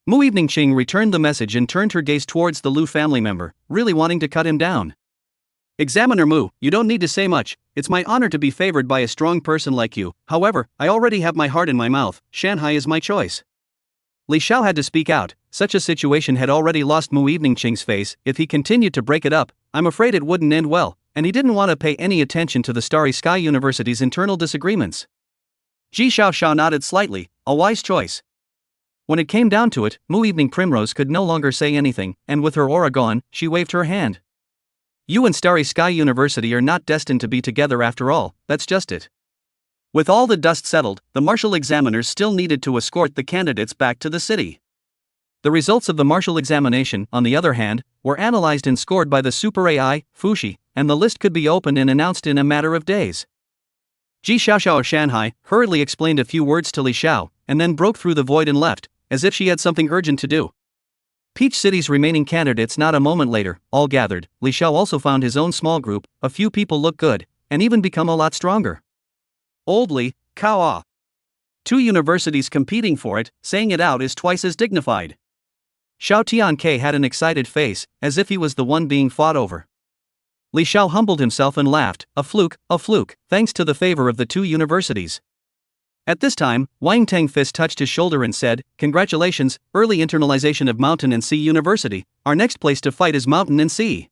Mu Evening Ching returned the message and turned her gaze towards the Lu family member, really wanting to cut him down. Examiner Mu, you don't need to say much. It's my honor to be favored by a strong person like you. However, I already have my heart in my mouth. Shanghai is my choice. Li Xiao had to speak out. Such a situation had already lost Mu Evening Ching's face. If he continued to break it up, I'm afraid it wouldn't end well, and he didn't want to pay any attention to the Starry Sky University's internal disagreements. Ji Xiao nodded slightly, a wise choice. When it came down to it, Mu Evening Primrose could no longer say anything, and with her aura gone, she waved her hand. You and Starry Sky University are not destined to be together after all, that's just it. With all the dust settled, the martial examiners still needed to escort the candidates back to the city. The results of the martial examination, on the other hand, were analyzed and scored by the Super AI, Fushi, and the list could be opened and announced in a matter of days. Ji Xiao of Shanghai hurriedly explained a few words to Li Xiao, and then broke through the void and left, as if she had something urgent to do. Peach City's remaining candidates not a moment later, all gathered. Li Xiao also found his own small group. A few people look good, and even become a lot stronger. Old Li, Kao. 2 universities competing for it, saying it out is twice as dignified. Xiao Tianke had an excited face, as if he was the one being fought over. Li Xiao humbled himself and laughed, a fluke, thanks to the favor of the 2 universities. At this time, Wang Tang fist touched his shoulder and said, Congratulations, early internalization of Mountain and Sea University. Our next place to fight is Mountain and Sea.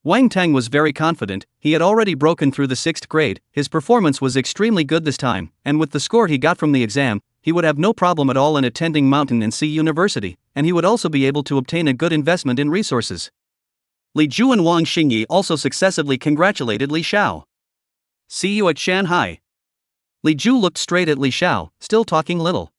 Wang Tang was very confident. He had already broken through the 6th grade. His performance was extremely good this time, and with the score he got from the exam, he would have no problem at all in attending Mountain and Sea University, and he would also be able to obtain a good investment in resources. Li Ju and Wang Xingyi also successively congratulated Li Xiao. See you at Shanghai. Li Ju looked straight at Li Xiao, still talking little.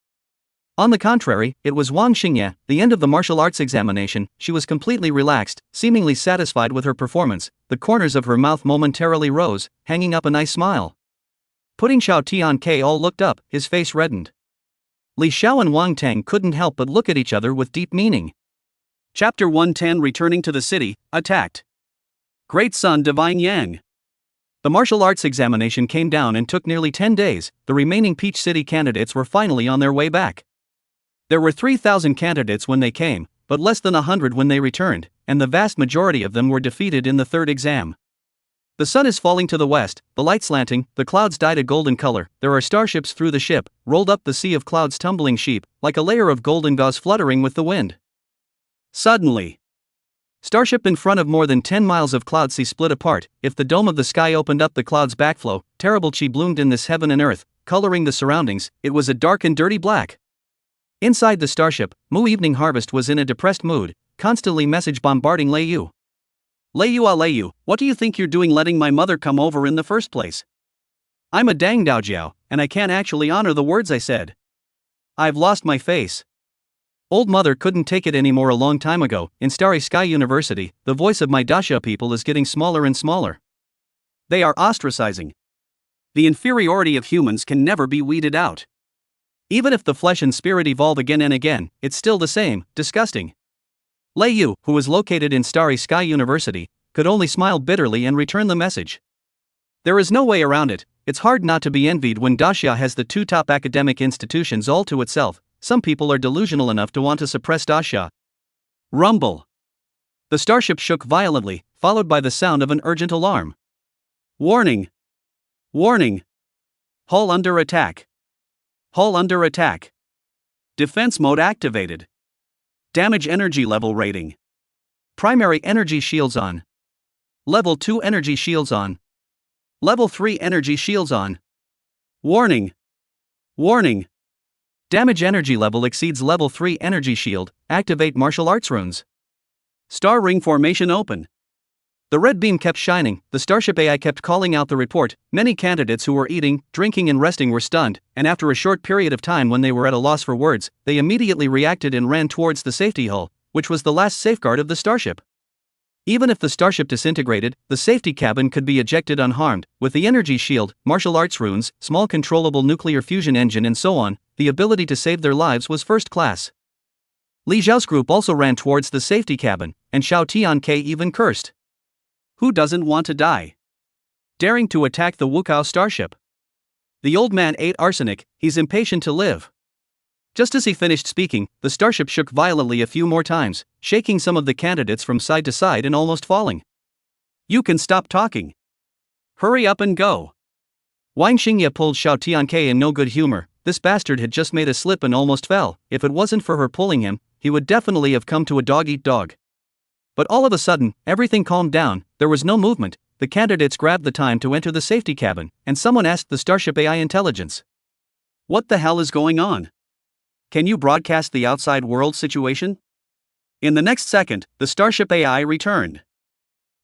On the contrary, it was Wang Xingye. The end of the martial arts examination, she was completely relaxed, seemingly satisfied with her performance. The corners of her mouth momentarily rose, hanging up a nice smile. Putting Xiao Tianke all looked up, his face reddened. Li Xiao and Wang Tang couldn't help but look at each other with deep meaning. Chapter 110 Returning to the City, Attacked. Great Sun Divine Yang. The martial arts examination came down and took nearly 10 days. The remaining Peach City candidates were finally on their way back. There were 3,000 candidates when they came, but less than 100 when they returned, and the vast majority of them were defeated in the 3rd exam. The sun is falling to the west, the light slanting, the clouds dyed a golden color. There are starships through the ship, rolled up the sea of clouds tumbling sheep, like a layer of golden gauze fluttering with the wind. Suddenly, starship in front of more than 10 miles of cloud sea split apart. If the dome of the sky opened up the cloud's backflow, terrible chi bloomed in this heaven and earth, coloring the surroundings. It was a dark and dirty black. Inside the starship, Mu Evening Harvest was in a depressed mood, constantly message bombarding Lei Yu. Lei Yu, what do you think you're doing letting my mother come over in the first place? I'm a dang Daojiao, and I can't actually honor the words I said. I've lost my face. Old mother couldn't take it anymore a long time ago. In Starry Sky University, the voice of my Daxia people is getting smaller and smaller. They are ostracizing. The inferiority of humans can never be weeded out. Even if the flesh and spirit evolve again and again, it's still the same, disgusting. Lei Yu, who was located in Starry Sky University, could only smile bitterly and return the message. There is no way around it. It's hard not to be envied when Daxia has the 2 top academic institutions all to itself. Some people are delusional enough to want to suppress Daxia. Rumble. The starship shook violently, followed by the sound of an urgent alarm. Warning! Warning! Hull under attack! Hull under attack! Defense mode activated. Damage energy level rating. Primary energy shields on. Level 2 energy shields on. Level 3 energy shields on. Warning! Warning! Damage energy level exceeds level 3 energy shield. Activate martial arts runes. Star ring formation open. The red beam kept shining. The starship AI kept calling out the report. Many candidates who were eating, drinking and resting were stunned, and after a short period of time when they were at a loss for words, they immediately reacted and ran towards the safety hull, which was the last safeguard of the starship. Even if the starship disintegrated, the safety cabin could be ejected unharmed. With the energy shield, martial arts runes, small controllable nuclear fusion engine and so on, the ability to save their lives was first class. Li Xiao's group also ran towards the safety cabin, and Xiao Tianke even cursed. Who doesn't want to die? Daring to attack the Wukao starship. The old man ate arsenic, he's impatient to live. Just as he finished speaking, the starship shook violently a few more times, shaking some of the candidates from side to side and almost falling. You can stop talking. Hurry up and go. Wang Xingye pulled Xiao Tianke in no good humor. This bastard had just made a slip and almost fell. If it wasn't for her pulling him, he would definitely have come to a dog-eat-dog. But all of a sudden, everything calmed down, there was no movement. The candidates grabbed the time to enter the safety cabin, and someone asked the starship AI intelligence. What the hell is going on? Can you broadcast the outside world situation? In the next second, the starship AI returned.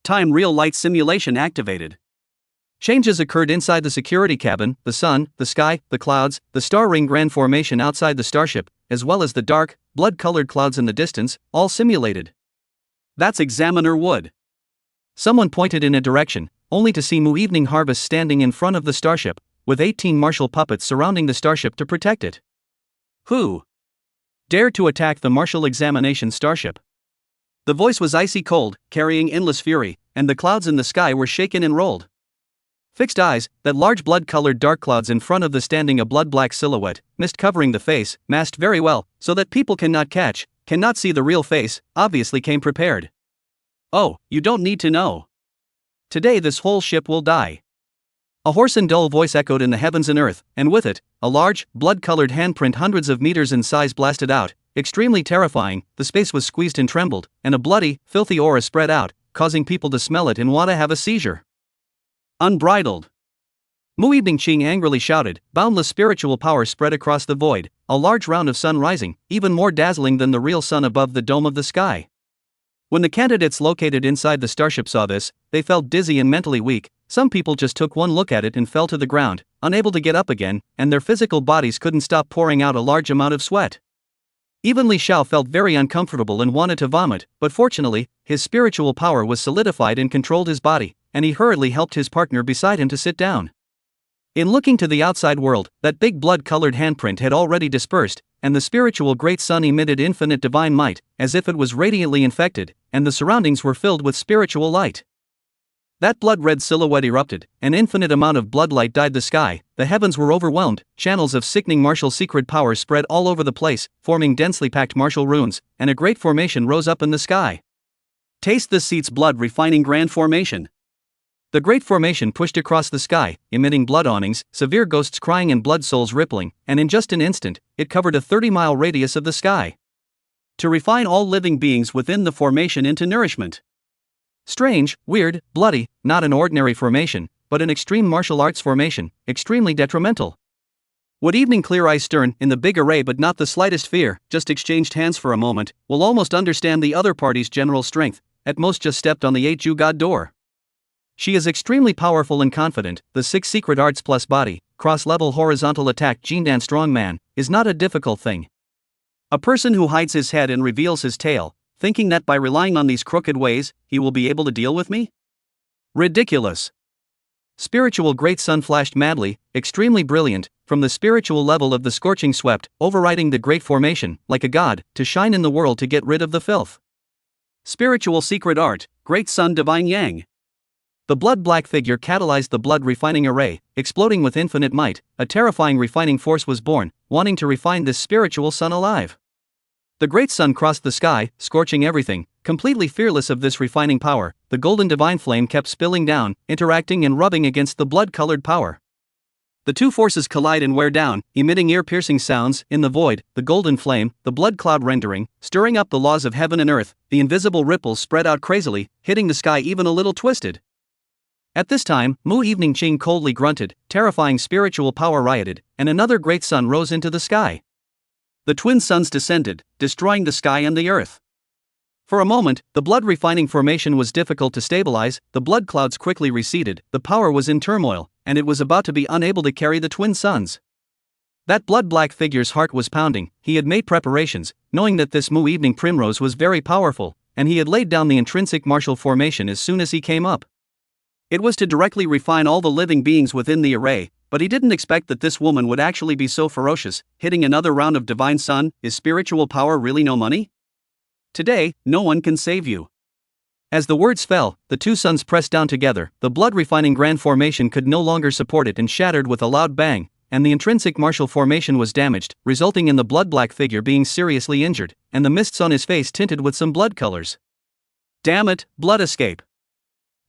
Time real light simulation activated. Changes occurred inside the security cabin, the sun, the sky, the clouds, the star ring grand formation outside the starship, as well as the dark, blood-colored clouds in the distance, all simulated. That's Examiner Wood. Someone pointed in a direction, only to see Mu Evening Harvest standing in front of the starship, with 18 martial puppets surrounding the starship to protect it. Who dared to attack the martial examination starship? The voice was icy cold, carrying endless fury, and the clouds in the sky were shaken and rolled. Fixed eyes, that large blood-colored dark clouds in front of the standing a blood-black silhouette, mist covering the face, masked very well, so that people cannot see the real face, obviously came prepared. Oh, you don't need to know. Today this whole ship will die. A hoarse and dull voice echoed in the heavens and earth, and with it, a large, blood-colored handprint hundreds of meters in size blasted out, extremely terrifying. The space was squeezed and trembled, and a bloody, filthy aura spread out, causing people to smell it and want to have a seizure. Unbridled. Mu Evening Qing angrily shouted. Boundless spiritual power spread across the void, a large round of sun rising, even more dazzling than the real sun above the dome of the sky. When the candidates located inside the starship saw this, they felt dizzy and mentally weak. Some people just took one look at it and fell to the ground, unable to get up again, and their physical bodies couldn't stop pouring out a large amount of sweat. Even Li Xiao felt very uncomfortable and wanted to vomit, but fortunately, his spiritual power was solidified and controlled his body, and he hurriedly helped his partner beside him to sit down. In looking to the outside world, that big blood-colored handprint had already dispersed, and the spiritual great sun emitted infinite divine might, as if it was radiantly infected, and the surroundings were filled with spiritual light. That blood-red silhouette erupted, an infinite amount of bloodlight dyed the sky, the heavens were overwhelmed, channels of sickening martial secret power spread all over the place, forming densely packed martial runes, and a great formation rose up in the sky. Taste the seat's blood refining grand formation. The great formation pushed across the sky, emitting blood awnings, severe ghosts crying and blood souls rippling, and in just an instant, it covered a 30-mile radius of the sky. To refine all living beings within the formation into nourishment. Strange, weird, bloody, not an ordinary formation, but an extreme martial arts formation, extremely detrimental. Would Evening Clear Eyes Stern, in the big array but not the slightest fear, just exchanged hands for a moment, will almost understand the other party's general strength, at most just stepped on the 8 Ju God door. She is extremely powerful and confident. The 6 secret arts plus body, cross-level horizontal attack Jindan strong man, is not a difficult thing. A person who hides his head and reveals his tail, thinking that by relying on these crooked ways, he will be able to deal with me? Ridiculous. Spiritual great sun flashed madly, extremely brilliant, from the spiritual level of the scorching swept, overriding the great formation, like a god, to shine in the world to get rid of the filth. Spiritual secret art, great sun divine yang. The blood-black figure catalyzed the blood-refining array, exploding with infinite might. A terrifying refining force was born, wanting to refine this spiritual sun alive. The great sun crossed the sky, scorching everything, completely fearless of this refining power. The golden divine flame kept spilling down, interacting and rubbing against the blood-colored power. The two forces collide and wear down, emitting ear-piercing sounds. In the void, the golden flame, the blood cloud rendering, stirring up the laws of heaven and earth. The invisible ripples spread out crazily, hitting the sky even a little twisted. At this time, Mu Evening Qing coldly grunted, terrifying spiritual power rioted, and another great sun rose into the sky. The twin suns descended, destroying the sky and the earth. For a moment, the blood-refining formation was difficult to stabilize. The blood clouds quickly receded, the power was in turmoil, and it was about to be unable to carry the twin suns. That blood-black figure's heart was pounding. He had made preparations, knowing that this Mu Evening Primrose was very powerful, and he had laid down the intrinsic martial formation as soon as he came up. It was to directly refine all the living beings within the array, but he didn't expect that this woman would actually be so ferocious. Hitting another round of Divine Sun, is spiritual power really no money? Today, no one can save you. As the words fell, the two suns pressed down together, the blood-refining grand formation could no longer support it and shattered with a loud bang, and the intrinsic martial formation was damaged, resulting in the blood-black figure being seriously injured, and the mists on his face tinted with some blood colors. Damn it, blood escape!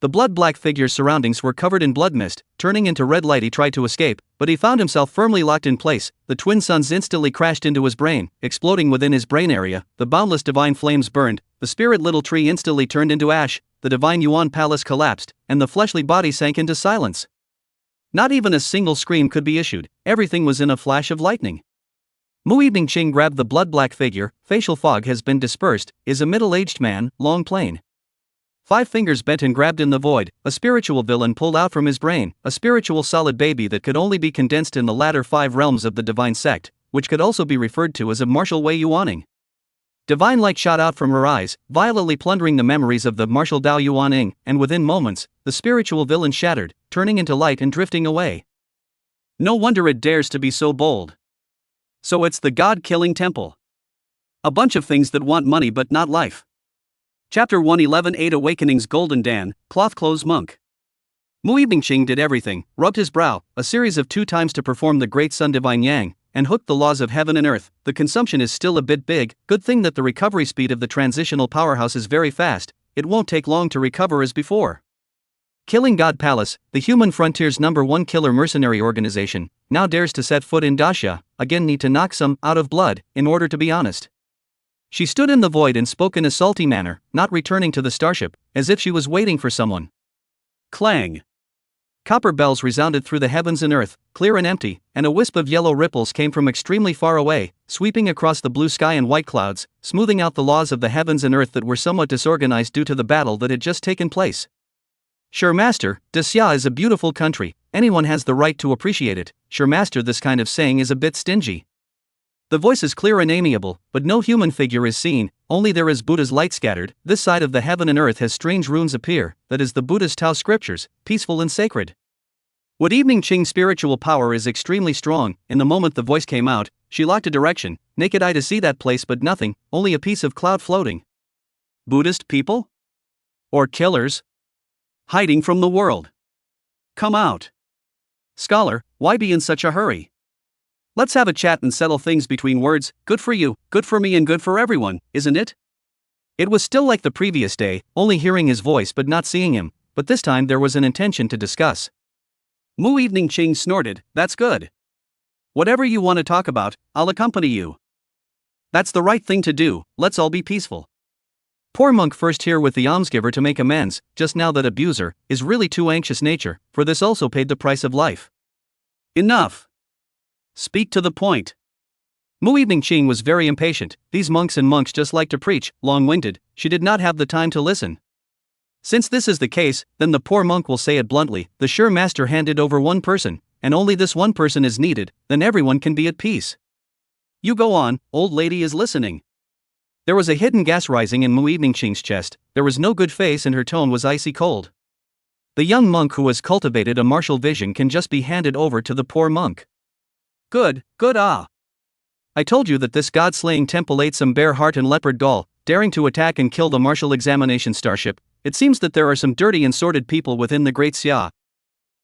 The blood-black figure's surroundings were covered in blood mist, turning into red light. He tried to escape, but he found himself firmly locked in place. The twin suns instantly crashed into his brain, exploding within his brain area. The boundless divine flames burned, the spirit little tree instantly turned into ash, the divine Yuan palace collapsed, and the fleshly body sank into silence. Not even a single scream could be issued, everything was in a flash of lightning. Mu Evening Ching grabbed the blood-black figure, facial fog has been dispersed, is a middle-aged man, long plain. 5 fingers bent and grabbed in the void, a spiritual villain pulled out from his brain, a spiritual solid baby that could only be condensed in the latter 5 realms of the divine sect, which could also be referred to as a martial Wei Yuaning. Divine light shot out from her eyes, violently plundering the memories of the martial Dao Yuaning, and within moments, the spiritual villain shattered, turning into light and drifting away. No wonder it dares to be so bold. So it's the God-killing temple. A bunch of things that want money but not life. Chapter 111 8 Awakenings Golden Dan, Cloth Clothes Monk. Mu Evening Ching did everything, rubbed his brow, a series of 2 times to perform the great sun divine yang, and hooked the laws of heaven and earth. The consumption is still a bit big, good thing that the recovery speed of the transitional powerhouse is very fast, it won't take long to recover as before. Killing God Palace, the human frontier's #1 killer mercenary organization, now dares to set foot in Daxia, again need to knock some out of blood, in order to be honest. She stood in the void and spoke in a salty manner, not returning to the starship, as if she was waiting for someone. Clang! Copper bells resounded through the heavens and earth, clear and empty, and a wisp of yellow ripples came from extremely far away, sweeping across the blue sky and white clouds, smoothing out the laws of the heavens and earth that were somewhat disorganized due to the battle that had just taken place. Sure master, Xiao is a beautiful country, anyone has the right to appreciate it. Sure master, this kind of saying is a bit stingy. The voice is clear and amiable, but no human figure is seen, only there is Buddha's light scattered. This side of the heaven and earth has strange runes appear, that is the Buddha's Tao scriptures, peaceful and sacred. What Evening Ching's spiritual power is extremely strong. In the moment the voice came out, she locked a direction, naked eye to see that place but nothing, only a piece of cloud floating. Buddhist people? Or killers? Hiding from the world. Come out. Scholar, why be in such a hurry? Let's have a chat and settle things between words. Good for you, good for me and good for everyone, isn't it? It was still like the previous day, only hearing his voice but not seeing him, but this time there was an intention to discuss. Mu Evening Ching snorted, that's good. Whatever you want to talk about, I'll accompany you. That's the right thing to do, let's all be peaceful. Poor monk first here with the almsgiver to make amends, just now that abuser, is really too anxious nature, for this also paid the price of life. Enough. Speak to the point. Mu Evening Ching was very impatient, these monks just like to preach, long-winded, she did not have the time to listen. Since this is the case, then the poor monk will say it bluntly, the sure master handed over one person, and only this one person is needed, then everyone can be at peace. You go on, old lady is listening. There was a hidden gas rising in Mu Evening Ching's chest, there was no good face and her tone was icy cold. The young monk who has cultivated a martial vision can just be handed over to the poor monk. Good, ah. I told you that this god-slaying temple ate some bear heart and leopard gall, daring to attack and kill the martial examination starship. It seems that there are some dirty and sordid people within the great Xiao.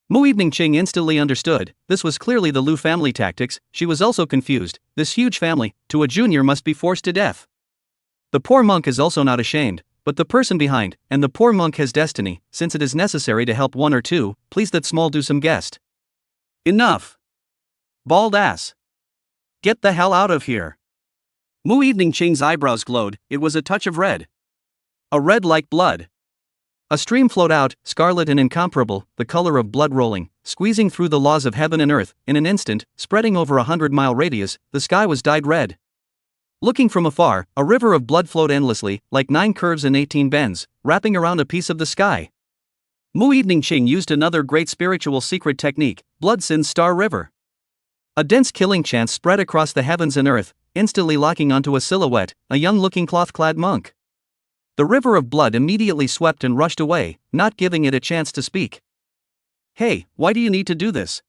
Mu Evening Ching instantly understood, this was clearly the Lu family tactics. She was also confused, this huge family, to a junior must be forced to death. The poor monk is also not ashamed, but the person behind, and the poor monk has destiny, since it is necessary to help one or two, please that small do some guest. Enough. Bald ass. Get the hell out of here. Mu Evening Ching's eyebrows glowed, it was a touch of red. A red like blood. A stream flowed out, scarlet and incomparable, the color of blood rolling, squeezing through the laws of heaven and earth, in an instant, spreading over 100-mile radius, the sky was dyed red. Looking from afar, a river of blood flowed endlessly, like 9 curves and 18 bends, wrapping around a piece of the sky. Mu Evening Ching used another great spiritual secret technique, Blood Sin's Star River. A dense killing chant spread across the heavens and earth, instantly locking onto a silhouette, a young-looking cloth-clad monk. The river of blood immediately swept and rushed away, not giving it a chance to speak. Hey, why do you need to do this?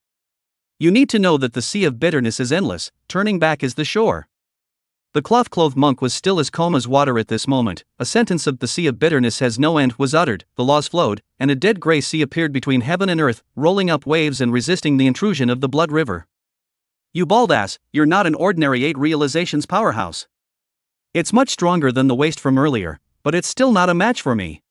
You need to know that the sea of bitterness is endless, turning back is the shore. The cloth-clothed monk was still as calm as water at this moment. A sentence of the sea of bitterness has no end was uttered, the laws flowed, and a dead grey sea appeared between heaven and earth, rolling up waves and resisting the intrusion of the blood river. You bald ass, you're not an ordinary 8 realizations powerhouse. It's much stronger than the waste from earlier, but it's still not a match for me.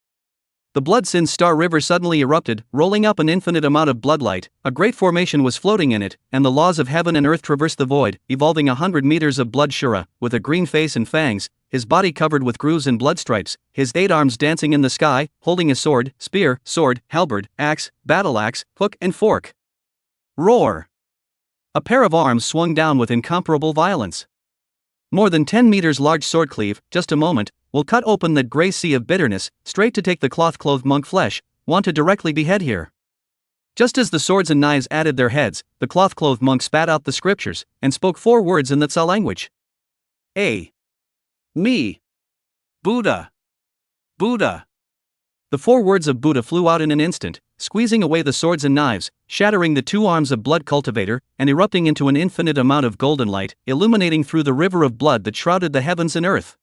The blood-sin star river suddenly erupted, rolling up an infinite amount of bloodlight. A great formation was floating in it, and the laws of heaven and earth traversed the void, evolving 100 meters of blood Shura, with a green face and fangs, his body covered with grooves and blood stripes, his 8 arms dancing in the sky, holding a sword, spear, sword, halberd, axe, battle axe, hook and fork. Roar! A pair of arms swung down with incomparable violence. More than 10 meters large sword cleave, just a moment, will cut open that grey sea of bitterness, straight to take the cloth-clothed monk flesh, want to directly behead here. Just as the swords and knives added their heads, the cloth-clothed monk spat out the scriptures, and spoke 4 words in the Tsa language. Me. Buddha. Buddha. The 4 words of Buddha flew out in an instant, squeezing away the swords and knives, shattering the 2 arms of blood cultivator, and erupting into an infinite amount of golden light, illuminating through the river of blood that shrouded the heavens and earth.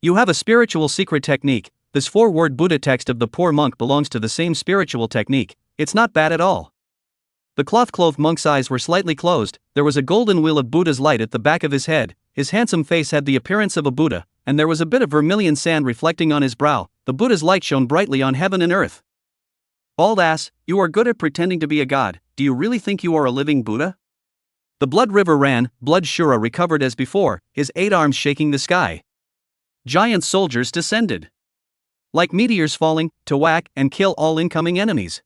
You have a spiritual secret technique. This 4-word Buddha text of the poor monk belongs to the same spiritual technique. It's not bad at all. The cloth-clothed monk's eyes were slightly closed. There was a golden wheel of Buddha's light at the back of his head. His handsome face had the appearance of a Buddha, and there was a bit of vermilion sand reflecting on his brow. The Buddha's light shone brightly on heaven and earth. Bald ass, you are good at pretending to be a god. Do you really think you are a living Buddha? The blood river ran, blood Shura recovered as before, his 8 arms shaking the sky. Giant soldiers descended. Like meteors falling, to whack and kill all incoming enemies.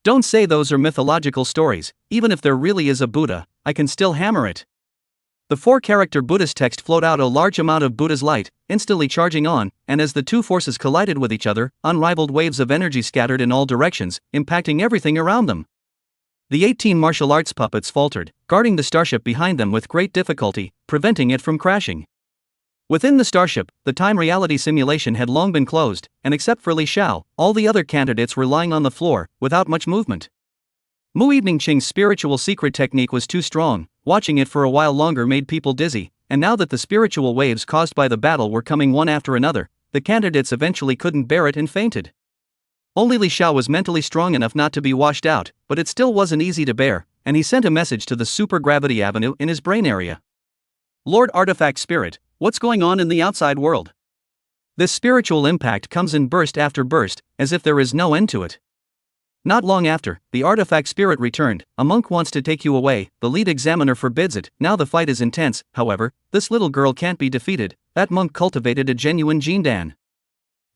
Don't say those are mythological stories. Even if there really is a Buddha, I can still hammer it. The 4-character Buddhist text flowed out a large amount of Buddha's light, instantly charging on, and as the 2 forces collided with each other, unrivaled waves of energy scattered in all directions, impacting everything around them. The 18 martial arts puppets faltered, guarding the starship behind them with great difficulty, preventing it from crashing. Within the starship, the time reality simulation had long been closed, and except for Xiao, all the other candidates were lying on the floor, without much movement. Mu Evening Qing's spiritual secret technique was too strong. Watching it for a while longer made people dizzy, and now that the spiritual waves caused by the battle were coming one after another, the candidates eventually couldn't bear it and fainted. Only Xiao was mentally strong enough not to be washed out, but it still wasn't easy to bear, and he sent a message to the supergravity avenue in his brain area. Lord Artifact Spirit, what's going on in the outside world? This spiritual impact comes in burst after burst, as if there is no end to it. Not long after, the artifact spirit returned. A monk wants to take you away, the lead examiner forbids it. Now the fight is intense, however, this little girl can't be defeated. That monk cultivated a genuine Jindan.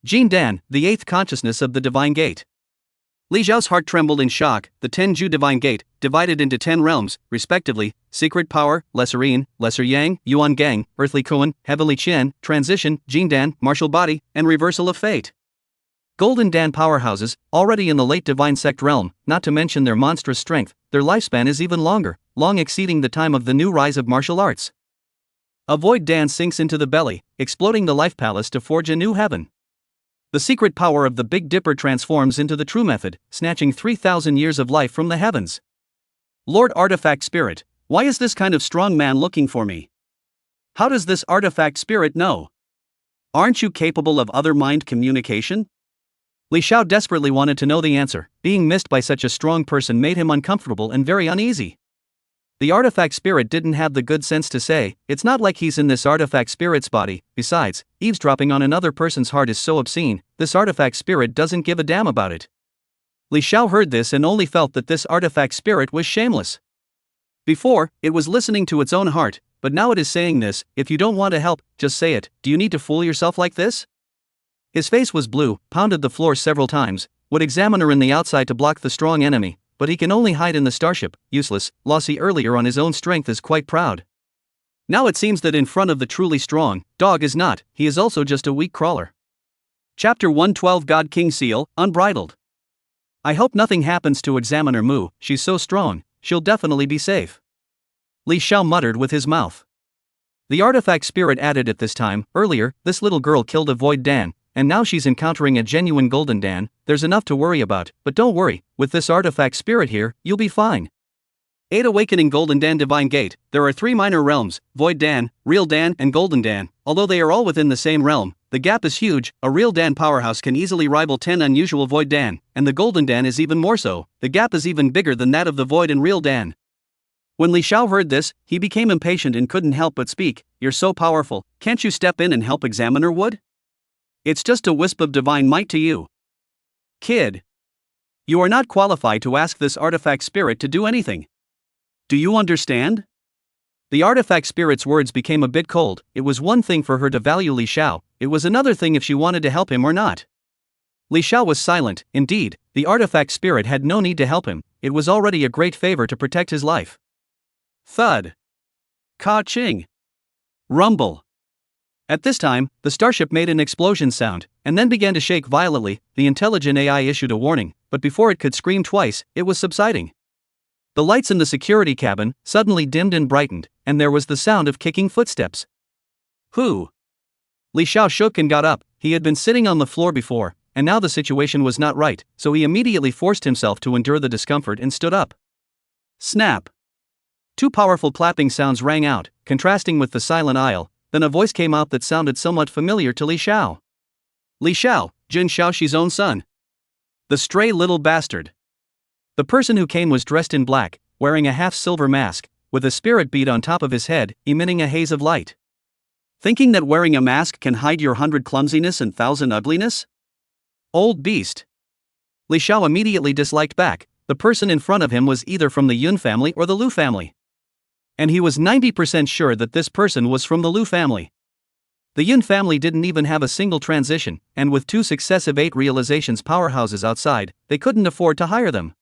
Jindan, the 8th consciousness of the divine gate. Li Zhao's heart trembled in shock. The Tenju divine gate, divided into 10 realms, respectively: secret power, lesser yin, lesser yang, yuan gang, earthly koan, heavenly qian, transition, Jindan, martial body, and reversal of fate. Golden Dan powerhouses, already in the late divine sect realm, not to mention their monstrous strength, their lifespan is even longer, long exceeding the time of the new rise of martial arts. A void Dan sinks into the belly, exploding the life palace to forge a new heaven. The secret power of the Big Dipper transforms into the true method, snatching 3,000 years of life from the heavens. Lord Artifact Spirit, why is this kind of strong man looking for me? How does this artifact spirit know? Aren't you capable of other mind communication? Li Xiao desperately wanted to know the answer. Being missed by such a strong person made him uncomfortable and very uneasy. The artifact spirit didn't have the good sense to say, it's not like he's in this artifact spirit's body. Besides, eavesdropping on another person's heart is so obscene, this artifact spirit doesn't give a damn about it. Li Xiao heard this and only felt that this artifact spirit was shameless. Before, it was listening to its own heart, but now it is saying this: if you don't want to help, just say it. Do you need to fool yourself like this? His face was blue, pounded the floor several times, would examiner in the outside to block the strong enemy, but he can only hide in the starship, useless. Lossy earlier on his own strength is quite proud. Now it seems that in front of the truly strong, dog is not, he is also just a weak crawler. Chapter 112 God King Seal, Unbridled. I hope nothing happens to Examiner Mu, she's so strong, she'll definitely be safe. Li Xiao muttered with his mouth. The artifact spirit added at this time: earlier, this little girl killed a void Dan, and now she's encountering a genuine Golden Dan. There's enough to worry about, but don't worry, with this artifact spirit here, you'll be fine. 8 Awakening Golden Dan Divine Gate. There are 3 minor realms, Void Dan, Real Dan, and Golden Dan. Although they are all within the same realm, the gap is huge. A Real Dan powerhouse can easily rival 10 unusual Void Dan, and the Golden Dan is even more so. The gap is even bigger than that of the Void and Real Dan. When Li Xiao heard this, he became impatient and couldn't help but speak. You're so powerful, can't you step in and help Examiner Wood? It's just a wisp of divine might to you. Kid. You are not qualified to ask this artifact spirit to do anything. Do you understand? The artifact spirit's words became a bit cold. It was one thing for her to value Li Xiao, it was another thing if she wanted to help him or not. Li Xiao was silent. Indeed, the artifact spirit had no need to help him, it was already a great favor to protect his life. Thud. Ka-ching. Rumble. At this time, the starship made an explosion sound, and then began to shake violently. The intelligent AI issued a warning, but before it could scream twice, it was subsiding. The lights in the security cabin suddenly dimmed and brightened, and there was the sound of kicking footsteps. Who? Li Xiao shook and got up. He had been sitting on the floor before, and now the situation was not right, so he immediately forced himself to endure the discomfort and stood up. Snap. 2 powerful clapping sounds rang out, contrasting with the silent aisle. Then a voice came out that sounded somewhat familiar to Li Xiao. Li Xiao, Jin Xiaoxi's own son. The stray little bastard. The person who came was dressed in black, wearing a half-silver mask, with a spirit bead on top of his head, emitting a haze of light. Thinking that wearing a mask can hide your 100 clumsiness and 1,000 ugliness? Old beast. Li Xiao immediately disliked back. The person in front of him was either from the Yun family or the Lu family. And he was 90% sure that this person was from the Lu family. The Yun family didn't even have a single transition, and with 2 successive 8 realizations powerhouses outside, they couldn't afford to hire them.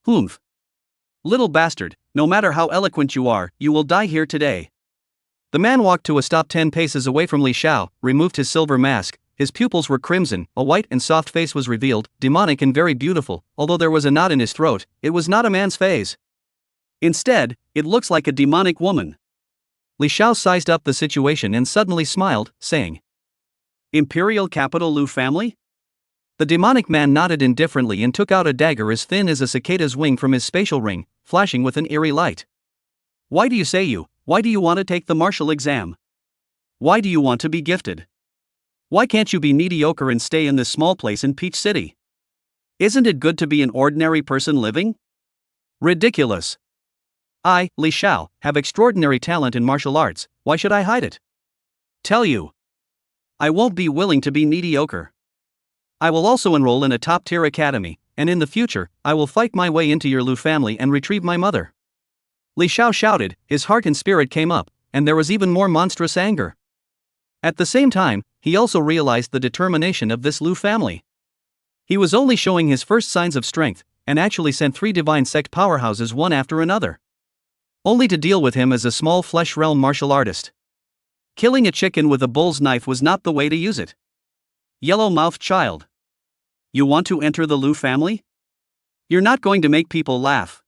Humph. Little bastard, no matter how eloquent you are, you will die here today. The man walked to a stop 10 paces away from Li Xiao, removed his silver mask. His pupils were crimson, a white and soft face was revealed, demonic and very beautiful. Although there was a knot in his throat, it was not a man's face. Instead, it looks like a demonic woman. Li Xiao sized up the situation and suddenly smiled, saying, Imperial Capital Lu family? The demonic man nodded indifferently and took out a dagger as thin as a cicada's wing from his spatial ring, flashing with an eerie light. Why do you say you? Why do you want to take the martial exam? Why do you want to be gifted? Why can't you be mediocre and stay in this small place in Peach City? Isn't it good to be an ordinary person living? Ridiculous. I, Li Xiao, have extraordinary talent in martial arts, why should I hide it? Tell you. I won't be willing to be mediocre. I will also enroll in a top-tier academy, and in the future, I will fight my way into your Lu family and retrieve my mother. Li Xiao shouted, his heart and spirit came up, and there was even more monstrous anger. At the same time, he also realized the determination of this Lu family. He was only showing his first signs of strength, and actually sent 3 divine sect powerhouses one after another. Only to deal with him as a small flesh realm martial artist. Killing a chicken with a bull's knife was not the way to use it. Yellow-mouthed child. You want to enter the Lu family? You're not going to make people laugh.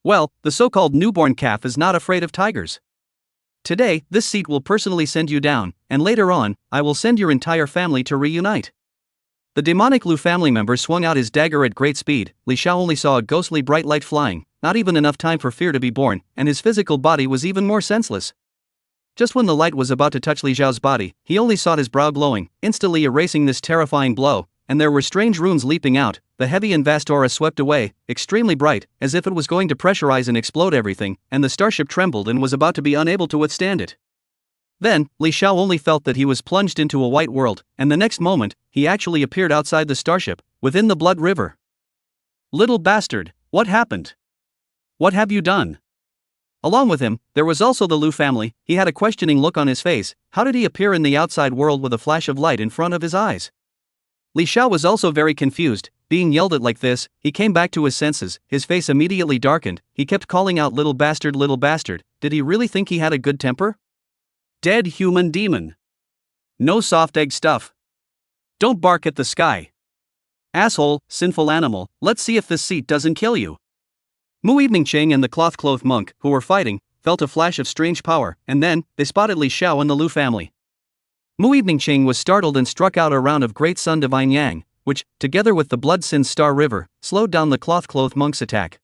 Well, the so-called newborn calf is not afraid of tigers. Today, this seat will personally send you down, and later on, I will send your entire family to reunite. The demonic Lu family member swung out his dagger at great speed. Li Xiao only saw a ghostly bright light flying, not even enough time for fear to be born, and his physical body was even more senseless. Just when the light was about to touch Li Xiao's body, he only saw his brow glowing, instantly erasing this terrifying blow, and there were strange runes leaping out. The heavy and vast aura swept away, extremely bright, as if it was going to pressurize and explode everything, and the starship trembled and was about to be unable to withstand it. Then, Li Xiao only felt that he was plunged into a white world, and the next moment, he actually appeared outside the starship, within the Blood River. Little bastard, what happened? What have you done? Along with him, there was also the Lu family. He had a questioning look on his face. How did he appear in the outside world with a flash of light in front of his eyes? Li Xiao was also very confused. Being yelled at like this, he came back to his senses, his face immediately darkened. He kept calling out little bastard, little bastard. Did he really think he had a good temper? Dead human demon. No soft egg stuff. Don't bark at the sky. Asshole, sinful animal, let's see if this seat doesn't kill you. Mu Evening Ching and the cloth-clothed monk, who were fighting, felt a flash of strange power, and then, they spotted Li Xiao and the Lu family. Mu Evening Ching was startled and struck out a round of Great Sun Divine Yang, which, together with the Blood Sin Star River, slowed down the cloth-clothed monk's attack.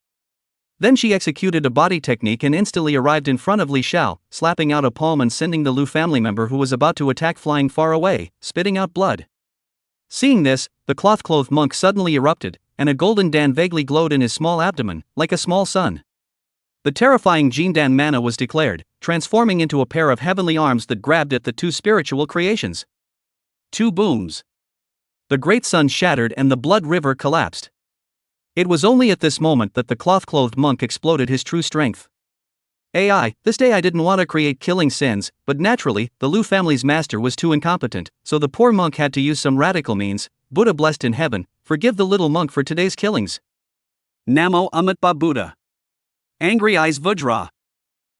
Then she executed a body technique and instantly arrived in front of Li Xiao, slapping out a palm and sending the Lu family member who was about to attack flying far away, spitting out blood. Seeing this, the cloth-clothed monk suddenly erupted, and a golden dan vaguely glowed in his small abdomen, like a small sun. The terrifying Jindan mana was declared, transforming into a pair of heavenly arms that grabbed at the two spiritual creations. Two booms. The great sun shattered and the blood river collapsed. It was only at this moment that the cloth-clothed monk exploded his true strength. This day I didn't want to create killing sins, but naturally, the Lu family's master was too incompetent, so the poor monk had to use some radical means. Buddha blessed in heaven, forgive the little monk for today's killings. Namo Amitba Buddha. Angry Eyes Vajra.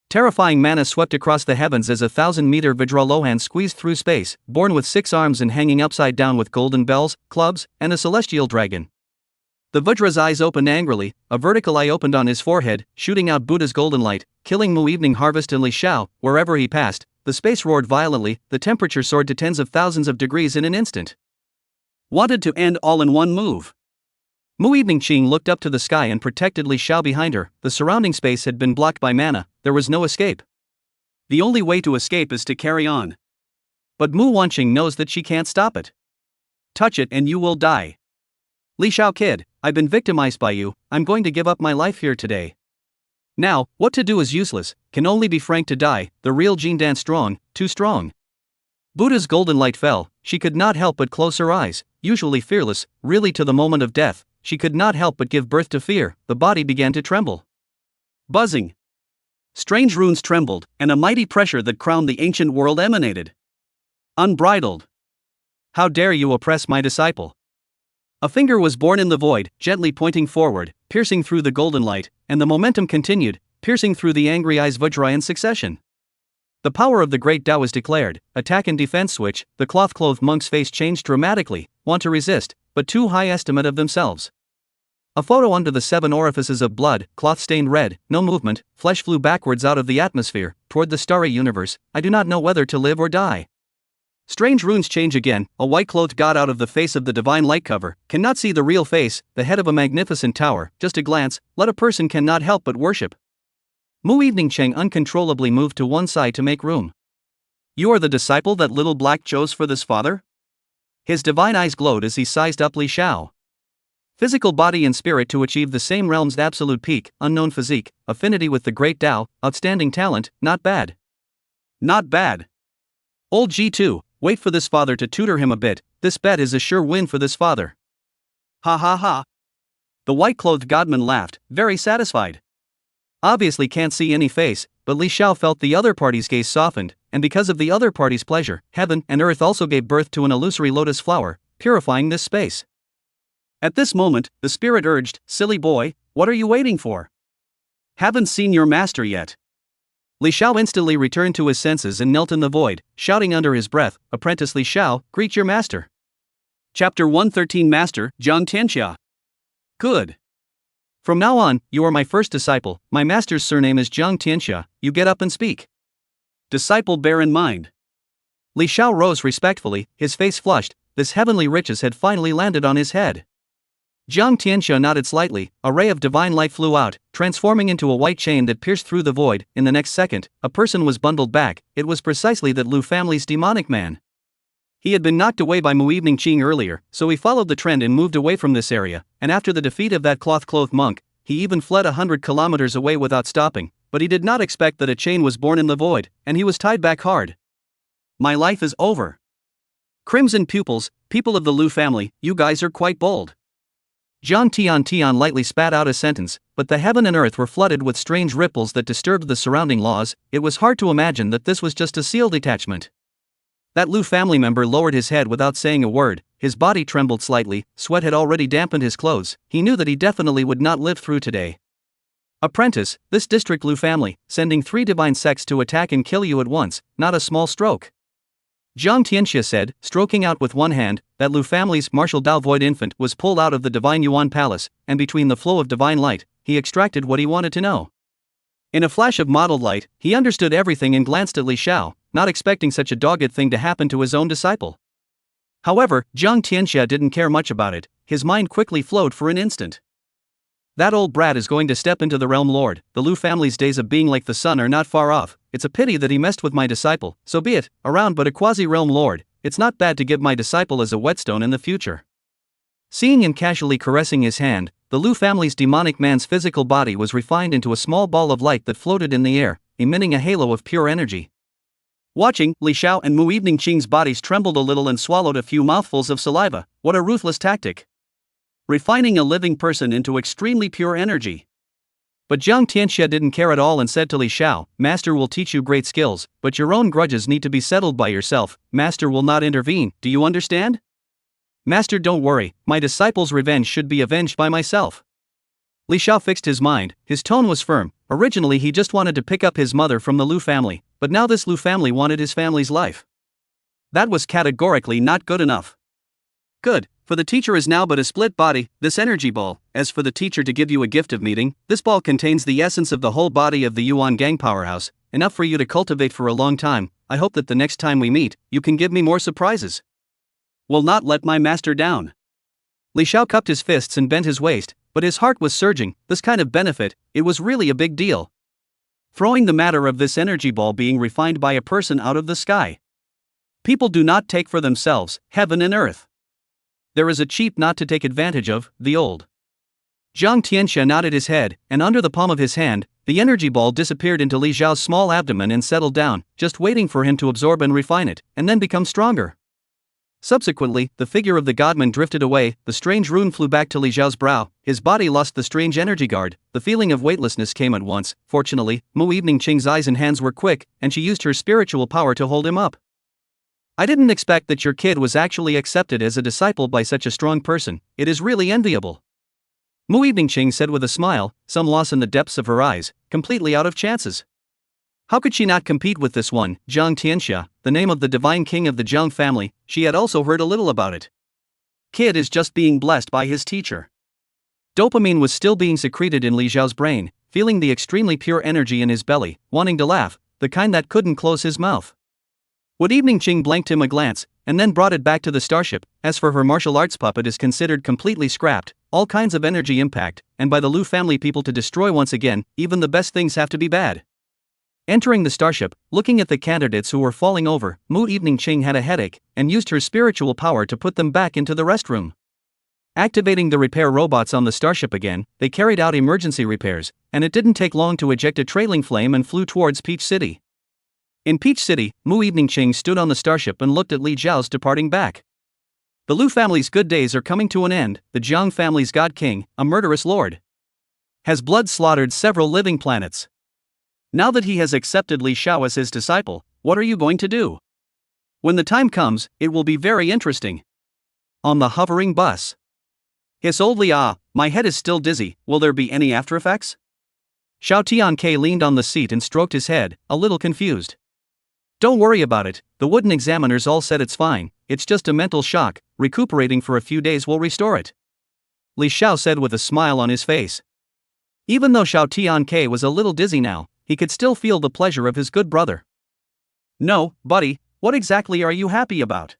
Terrifying mana swept across the heavens as a 1,000-meter Vajralohan squeezed through space, born with 6 arms and hanging upside down with golden bells, clubs, and a celestial dragon. The Vajra's eyes opened angrily, a vertical eye opened on his forehead, shooting out Buddha's golden light, killing Mu Evening Harvest and Li Xiao. Wherever he passed, the space roared violently, the temperature soared to tens of thousands of degrees in an instant. Wanted to end all in one move. Mu Evening Ching looked up to the sky and protected Li Xiao behind her. The surrounding space had been blocked by mana, there was no escape. The only way to escape is to carry on. But Mu Wanqing knows that she can't stop it. Touch it and you will die. Li Xiao kid, I've been victimized by you, I'm going to give up my life here today. Now, what to do is useless, can only be frank to die, the real Jindan strong, too strong. Buddha's golden light fell, she could not help but close her eyes, usually fearless, really to the moment of death, she could not help but give birth to fear, the body began to tremble. Buzzing. Strange runes trembled, and a mighty pressure that crowned the ancient world emanated. Unbridled. How dare you oppress my disciple? A finger was born in the void, gently pointing forward, piercing through the golden light, and the momentum continued, piercing through the angry eyes Vajra in succession. The power of the great Tao is declared, attack and defense switch, the cloth-clothed monk's face changed dramatically, want to resist, but too high estimate of themselves. A photo under the 7 orifices of blood, cloth stained red, no movement, flesh flew backwards out of the atmosphere, toward the starry universe, I do not know whether to live or die. Strange runes change again, a white-clothed god out of the face of the divine light cover, cannot see the real face, the head of a magnificent tower, just a glance, let a person cannot help but worship. Mu Evening Cheng uncontrollably moved to one side to make room. You are the disciple that little black chose for this father? His divine eyes glowed as he sized up Li Xiao. Physical body and spirit to achieve the same realm's absolute peak, unknown physique, affinity with the great Tao, outstanding talent, not bad. Not bad. Old G2. Wait for this father to tutor him a bit, this bet is a sure win for this father. Ha ha ha. The white-clothed godman laughed, very satisfied. Obviously can't see any face, but Li Xiao felt the other party's gaze softened, and because of the other party's pleasure, heaven and earth also gave birth to an illusory lotus flower, purifying this space. At this moment, the spirit urged, silly boy, what are you waiting for? Haven't seen your master yet. Li Xiao instantly returned to his senses and knelt in the void, shouting under his breath, Apprentice Li Xiao, greet your master. Chapter 113 Master, Zhang Tianxia. Good. From now on, you are my first disciple, my master's surname is Zhang Tianxia, you get up and speak. Disciple bear in mind. Li Xiao rose respectfully, his face flushed, this heavenly riches had finally landed on his head. Zhang Tianxia nodded slightly, a ray of divine light flew out, transforming into a white chain that pierced through the void. In the next second, a person was bundled back, it was precisely that Lu family's demonic man. He had been knocked away by Mu Evening Ching earlier, so he followed the trend and moved away from this area, and after the defeat of that cloth-clothed monk, he even fled 100 kilometers away without stopping, but he did not expect that a chain was born in the void, and he was tied back hard. My life is over. Crimson pupils, people of the Lu family, you guys are quite bold. Zhang Tian lightly spat out a sentence, but the heaven and earth were flooded with strange ripples that disturbed the surrounding laws. It was hard to imagine that this was just a seal detachment. That Lu family member lowered his head without saying a word, his body trembled slightly, sweat had already dampened his clothes, he knew that he definitely would not live through today. Apprentice, this district Lu family, sending 3 divine sects to attack and kill you at once, not a small stroke. Zhang Tianxia said, stroking out with one hand, that Lu family's martial Dao void infant was pulled out of the divine Yuan palace, and between the flow of divine light, he extracted what he wanted to know. In a flash of mottled light, he understood everything and glanced at Li Xiao, not expecting such a dogged thing to happen to his own disciple. However, Jiang Tianxia didn't care much about it, his mind quickly flowed for an instant. That old brat is going to step into the realm lord, the Lu family's days of being like the sun are not far off, it's a pity that he messed with my disciple, so be it, around but a quasi-realm lord, it's not bad to give my disciple as a whetstone in the future. Seeing him casually caressing his hand, the Lu family's demonic man's physical body was refined into a small ball of light that floated in the air, emitting a halo of pure energy. Watching, Li Xiao and Mu Evening Qing's bodies trembled a little and swallowed a few mouthfuls of saliva. What a ruthless tactic! Refining a living person into extremely pure energy. But Jiang Tianxia didn't care at all and said to Li Xiao, Master will teach you great skills, but your own grudges need to be settled by yourself, Master will not intervene, do you understand? Master, don't worry, my disciple's revenge should be avenged by myself. Li Xiao fixed his mind, his tone was firm. Originally he just wanted to pick up his mother from the Lu family, but now this Lu family wanted his family's life. That was categorically not good enough. Good, for the teacher is now but a split body, this energy ball. As for the teacher to give you a gift of meeting, this ball contains the essence of the whole body of the Yuan gang powerhouse, enough for you to cultivate for a long time. I hope that the next time we meet, you can give me more surprises. Will not let my master down. Li Xiao cupped his fists and bent his waist, but his heart was surging. This kind of benefit, it was really a big deal. Throwing the matter of this energy ball being refined by a person out of the sky. People do not take for themselves, heaven and earth. There is a cheap not to take advantage of, the old. Jiang Tianxia nodded his head, and under the palm of his hand, the energy ball disappeared into Li Xiao's small abdomen and settled down, just waiting for him to absorb and refine it, and then become stronger. Subsequently, the figure of the godman drifted away, the strange rune flew back to Li Xiao's brow, his body lost the strange energy guard, the feeling of weightlessness came at once. Fortunately, Mu Evening Qing's eyes and hands were quick, and she used her spiritual power to hold him up. I didn't expect that your kid was actually accepted as a disciple by such a strong person, it is really enviable. Mu Evening Qing said with a smile, some loss in the depths of her eyes, completely out of chances. How could she not compete with this one, Jiang Tianxia, the name of the divine king of the Jiang family? She had also heard a little about it. Kid is just being blessed by his teacher. Dopamine was still being secreted in Li Xiao's brain, feeling the extremely pure energy in his belly, wanting to laugh, the kind that couldn't close his mouth. Would Evening Qing blanked him a glance, and then brought it back to the starship. As for her martial arts puppet is considered completely scrapped, all kinds of energy impact, and by the Lu family people to destroy once again, even the best things have to be bad. Entering the starship, looking at the candidates who were falling over, Mu Evening Qing had a headache, and used her spiritual power to put them back into the restroom. Activating the repair robots on the starship again, they carried out emergency repairs, and it didn't take long to eject a trailing flame and flew towards Peach City. In Peach City, Mu Evening Qing stood on the starship and looked at Li Xiao's departing back. The Lu family's good days are coming to an end. The Jiang family's god king, a murderous lord, has blood slaughtered several living planets. Now that he has accepted Li Xiao as his disciple, what are you going to do? When the time comes, it will be very interesting. On the hovering bus. Hiss old Li, my head is still dizzy, will there be any after effects? Xiao Tianke leaned on the seat and stroked his head, a little confused. Don't worry about it, the wooden examiners all said it's fine, it's just a mental shock, recuperating for a few days will restore it. Li Xiao said with a smile on his face. Even though Xiao Tianke was a little dizzy now, he could still feel the pleasure of his good brother. No, buddy, what exactly are you happy about?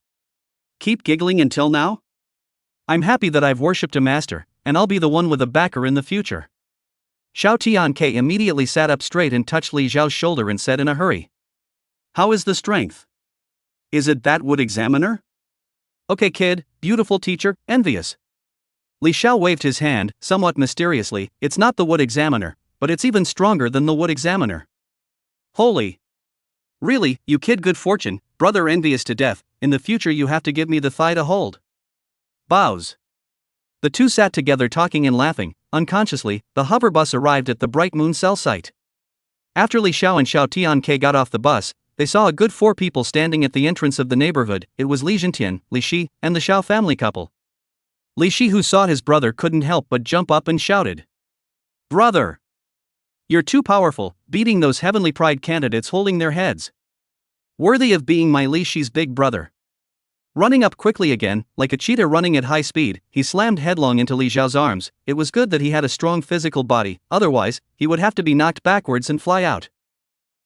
Keep giggling until now? I'm happy that I've worshipped a master, and I'll be the one with a backer in the future. Xiao Tianke immediately sat up straight and touched Li Xiao's shoulder and said in a hurry. How is the strength? Is it that wood examiner? Okay kid, beautiful teacher, envious. Li Xiao waved his hand, somewhat mysteriously, it's not the wood examiner, but it's even stronger than the wood examiner. Holy! Really, you kid, good fortune, brother envious to death, in the future you have to give me the thigh to hold. Bows. The two sat together talking and laughing. Unconsciously, the hover bus arrived at the Bright Moon cell site. After Li Xiao and Xiao Tianke got off the bus, they saw a good 4 people standing at the entrance of the neighborhood. It was Li Jintian, Li Shi, and the Xiao family couple. Li Shi, who saw his brother, couldn't help but jump up and shouted. Brother! You're too powerful, beating those heavenly pride candidates holding their heads. Worthy of being my Li Shi's big brother. Running up quickly again, like a cheetah running at high speed, he slammed headlong into Li Xiao's arms. It was good that he had a strong physical body, otherwise, he would have to be knocked backwards and fly out.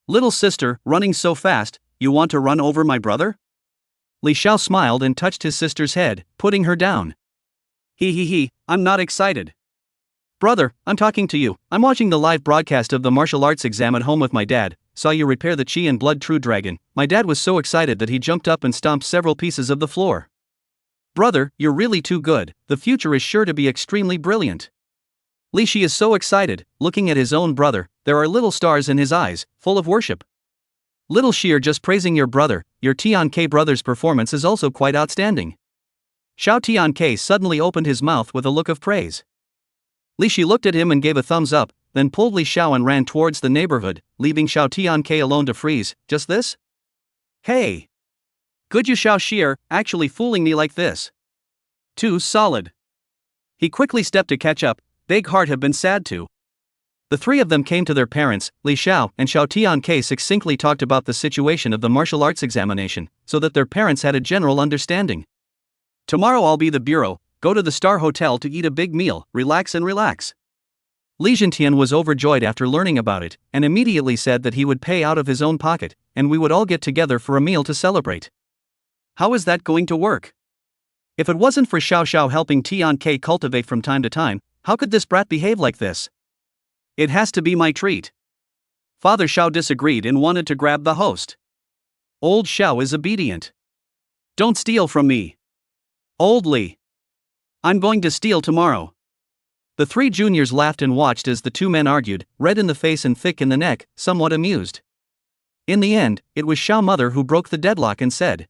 Little sister, running so fast, you want to run over my brother? Li Xiao smiled and touched his sister's head, putting her down. He, I'm not excited. Brother, I'm talking to you. I'm watching the live broadcast of the martial arts exam at home with my dad. Saw you repair the Qi and Blood True Dragon. My dad was so excited that he jumped up and stomped several pieces of the floor. Brother, you're really too good. The future is sure to be extremely brilliant. Li Shi is so excited, looking at his own brother. There are little stars in his eyes, full of worship. Little Shi are just praising your brother. Your Tian K brother's performance is also quite outstanding. Xiao Tian K suddenly opened his mouth with a look of praise. Li Shi looked at him and gave a thumbs up, then pulled Li Xiao and ran towards the neighborhood, leaving Xiao Tian K alone to freeze. Just this? Hey! Good, you Xiao Shi actually fooling me like this. Too solid. He quickly stepped to catch up. Big Heart have been sad too. The three of them came to their parents. Li Xiao and Xiao Tian K succinctly talked about the situation of the martial arts examination, so that their parents had a general understanding. Tomorrow I'll be the bureau. Go to the Star Hotel to eat a big meal, relax. Li Jintian was overjoyed after learning about it, and immediately said that he would pay out of his own pocket, and we would all get together for a meal to celebrate. How is that going to work? If it wasn't for Xiao Xiao helping Tian K cultivate from time to time, how could this brat behave like this? It has to be my treat. Father Xiao disagreed and wanted to grab the host. Old Xiao is obedient. Don't steal from me. Old Li. I'm going to steal tomorrow. The three juniors laughed and watched as the two men argued, red in the face and thick in the neck, somewhat amused. In the end, it was Xiao mother who broke the deadlock and said,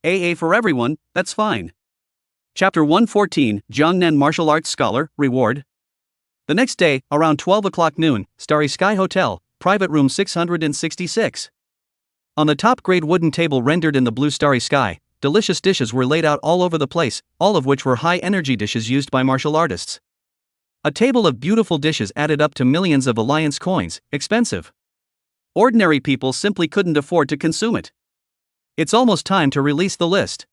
AA for everyone, that's fine. Chapter 114, Jiangnan Martial Arts Scholar, Reward. The next day, around 12 o'clock noon, Starry Sky Hotel, private room 666. On the top-grade wooden table rendered in the blue starry sky, delicious dishes were laid out all over the place, all of which were high-energy dishes used by martial artists. A table of beautiful dishes added up to millions of alliance coins, expensive. Ordinary people simply couldn't afford to consume it. It's almost time to release the list.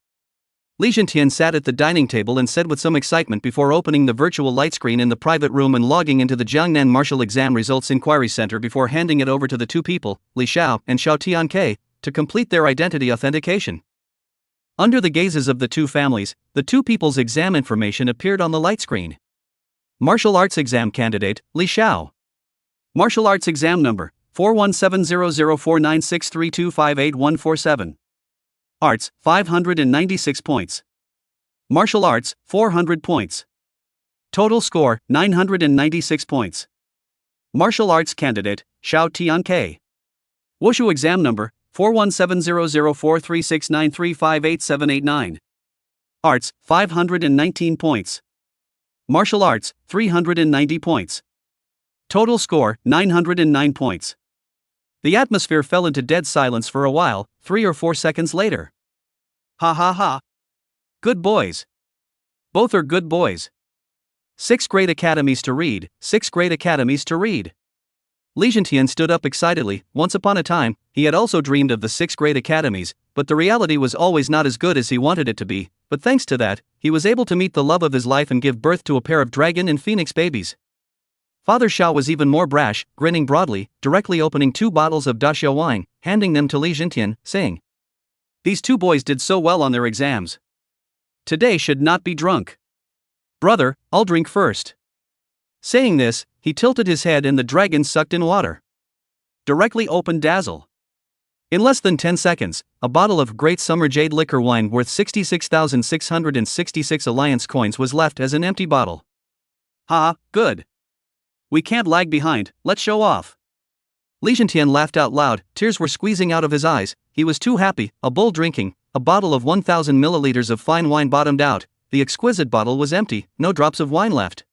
Li Jintian sat at the dining table and said with some excitement before opening the virtual light screen in the private room and logging into the Jiangnan Martial Exam Results Inquiry Center before handing it over to the two people, Li Xiao and Xiao Tianke, to complete their identity authentication. Under the gazes of the two families, the two people's exam information appeared on the light screen. Martial Arts Exam Candidate, Li Xiao. Martial Arts Exam Number, 4170049632588147. Arts, 596 points. Martial Arts, 400 points. Total score, 996 points. Martial Arts Candidate, Xiao Tianke. Wushu Exam Number, 4170043693587889. Arts, 519 points. Martial Arts, 390 points. Total score, 909 points. The atmosphere fell into dead silence for a while, 3 or 4 seconds later. Ha ha ha. Good boys. Both are good boys. 6 great academies to read, 6 great academies to read. Li Jintian stood up excitedly. Once upon a time, he had also dreamed of the 6 great academies, but the reality was always not as good as he wanted it to be. But thanks to that, he was able to meet the love of his life and give birth to a pair of dragon and phoenix babies. Father Xiao was even more brash, grinning broadly, directly opening 2 bottles of Daxiao wine, handing them to Li Jintian, saying, "These 2 boys did so well on their exams. Today should not be drunk. Brother, I'll drink first." Saying this, he tilted his head and the dragon sucked in water. Directly opened Dazzle. In less than 10 seconds, a bottle of great summer jade liquor wine worth 66,666 alliance coins was left as an empty bottle. Ha, good. We can't lag behind, let's show off. Li Jintian laughed out loud, tears were squeezing out of his eyes, he was too happy, a bull drinking, a bottle of 1,000 milliliters of fine wine bottomed out, the exquisite bottle was empty, no drops of wine left.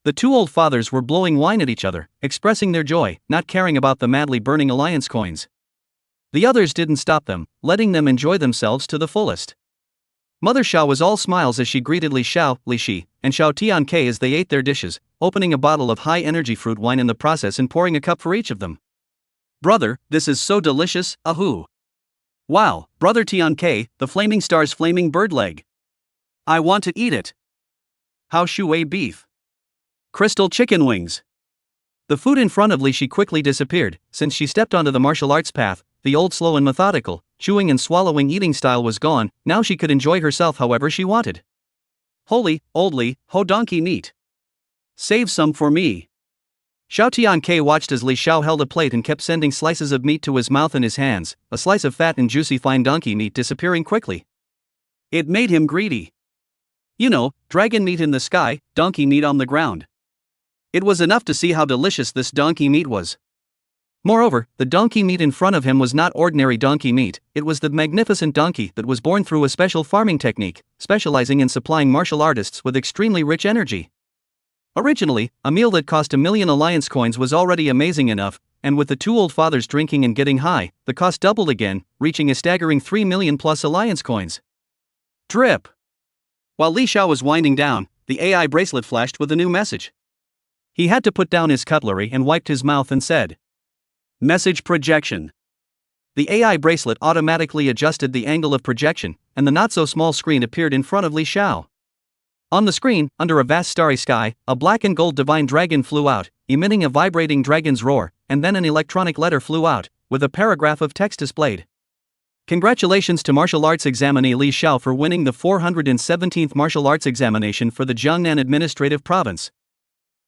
The 2 old fathers were blowing wine at each other, expressing their joy, not caring about the madly burning alliance coins. The others didn't stop them, letting them enjoy themselves to the fullest. Mother Xiao was all smiles as she greeted Li Xiao, Li Shi, and Xiao Tianke as they ate their dishes, opening a bottle of high-energy fruit wine in the process and pouring a cup for each of them. "Brother, this is so delicious, ahoo! Wow, Brother Tianke, the Flaming Star's flaming bird leg. I want to eat it. How shui beef. Crystal chicken wings." The food in front of Li Shi quickly disappeared, since she stepped onto the martial arts path, the old slow and methodical, chewing and swallowing eating style was gone. Now she could enjoy herself however she wanted. Holy, oldly, ho donkey meat. Save some for me. Xiao Tianke watched as Li Xiao held a plate and kept sending slices of meat to his mouth and his hands, a slice of fat and juicy fine donkey meat disappearing quickly. It made him greedy. You know, dragon meat in the sky, donkey meat on the ground. It was enough to see how delicious this donkey meat was. Moreover, the donkey meat in front of him was not ordinary donkey meat, it was the magnificent donkey that was born through a special farming technique, specializing in supplying martial artists with extremely rich energy. Originally, a meal that cost 1,000,000 alliance coins was already amazing enough, and with the two old fathers drinking and getting high, the cost doubled again, reaching a staggering 3 million plus alliance coins. Drip! While Li Xiao was winding down, the AI bracelet flashed with a new message. He had to put down his cutlery and wiped his mouth and said, "Message projection." The AI bracelet automatically adjusted the angle of projection, and the not-so-small screen appeared in front of Li Xiao. On the screen, under a vast starry sky, a black and gold divine dragon flew out, emitting a vibrating dragon's roar, and then an electronic letter flew out, with a paragraph of text displayed. Congratulations to martial arts examinee Li Xiao for winning the 417th martial arts examination for the Jiangnan Administrative Province.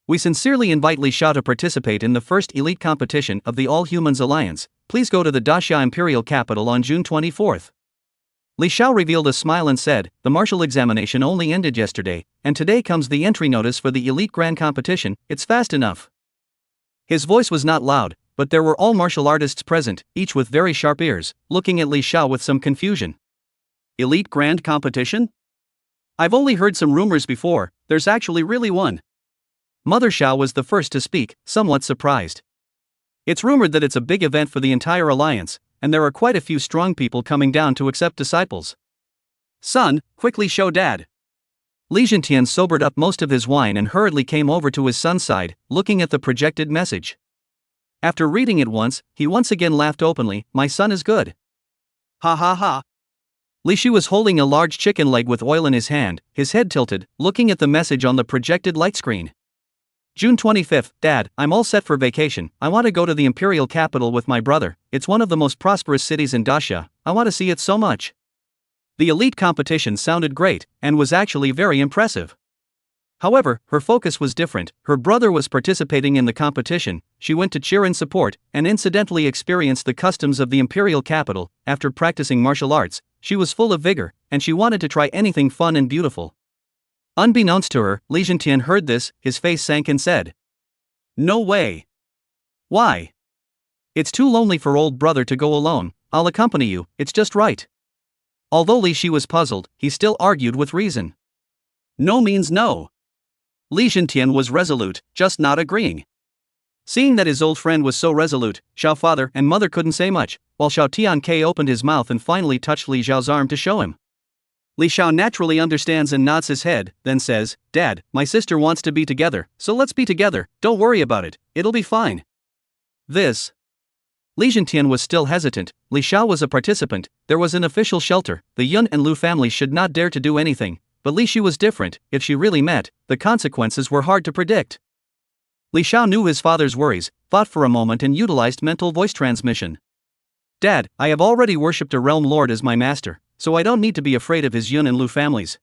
We sincerely invite Li Xiao to participate in the first elite competition of the All Humans Alliance. Please go to the Daxia Imperial Capital on June 24th. Li Xiao revealed a smile and said, "The martial examination only ended yesterday, and today comes the entry notice for the elite grand competition. It's fast enough." His voice was not loud, but there were all martial artists present, each with very sharp ears, looking at Li Xiao with some confusion. Elite grand competition? I've only heard some rumors before, there's actually really one. Mother Xiao was the first to speak, somewhat surprised. It's rumored that it's a big event for the entire alliance, and there are quite a few strong people coming down to accept disciples. Son, quickly show Dad. Li Zhentian sobered up most of his wine and hurriedly came over to his son's side, looking at the projected message. After reading it once, he once again laughed openly. "My son is good." Ha ha ha. Li Shu was holding a large chicken leg with oil in his hand, his head tilted, looking at the message on the projected light screen. June 25th, Dad, I'm all set for vacation. I want to go to the imperial capital with my brother. It's one of the most prosperous cities in Daxia. I want to see it so much. The elite competition sounded great, and was actually very impressive. However, her focus was different. Her brother was participating in the competition, she went to cheer and support, and incidentally experienced the customs of the imperial capital. After practicing martial arts, she was full of vigor, and she wanted to try anything fun and beautiful. Unbeknownst to her, Li Zhentian heard this, his face sank and said, "No way. Why? It's too lonely for old brother to go alone. I'll accompany you, it's just right." Although Li Shi was puzzled, he still argued with reason. No means no. Li Zhentian was resolute, just not agreeing. Seeing that his old friend was so resolute, Xiao father and mother couldn't say much, while Xiao Tianke opened his mouth and finally touched Li Xiao's arm to show him. Li Xiao naturally understands and nods his head, then says, "Dad, my sister wants to be together, so let's be together, don't worry about it, it'll be fine." This. Li Zhentian was still hesitant. Li Xiao was a participant, there was an official shelter, the Yun and Lu families should not dare to do anything, but Li Shi was different. If she really met, the consequences were hard to predict. Li Xiao knew his father's worries, thought for a moment and utilized mental voice transmission. "Dad, I have already worshipped a realm lord as my master, so I don't need to be afraid of his Yun and Lu families.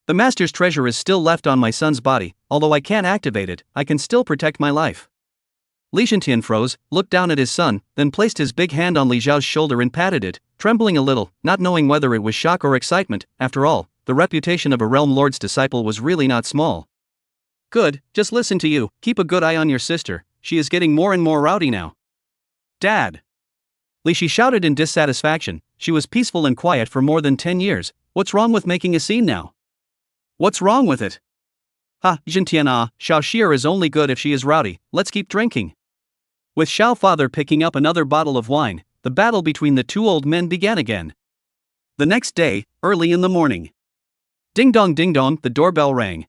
The master's treasure is still left on my son's body, although I can't activate it, I can still protect my life." Li Zhentian froze, looked down at his son, then placed his big hand on Li Xiao's shoulder and patted it, trembling a little, not knowing whether it was shock or excitement. After all, the reputation of a realm lord's disciple was really not small. "Good, just listen to you, keep a good eye on your sister, she is getting more and more rowdy now." "Dad!" Li Shi shouted in dissatisfaction. She was peaceful and quiet for more than 10 years, what's wrong with making a scene now? What's wrong with it? "Ha, Zhentian Xiao Xier is only good if she is rowdy, let's keep drinking." With Xiao father picking up another bottle of wine, the battle between the two old men began again. The next day, early in the morning. Ding dong, the doorbell rang.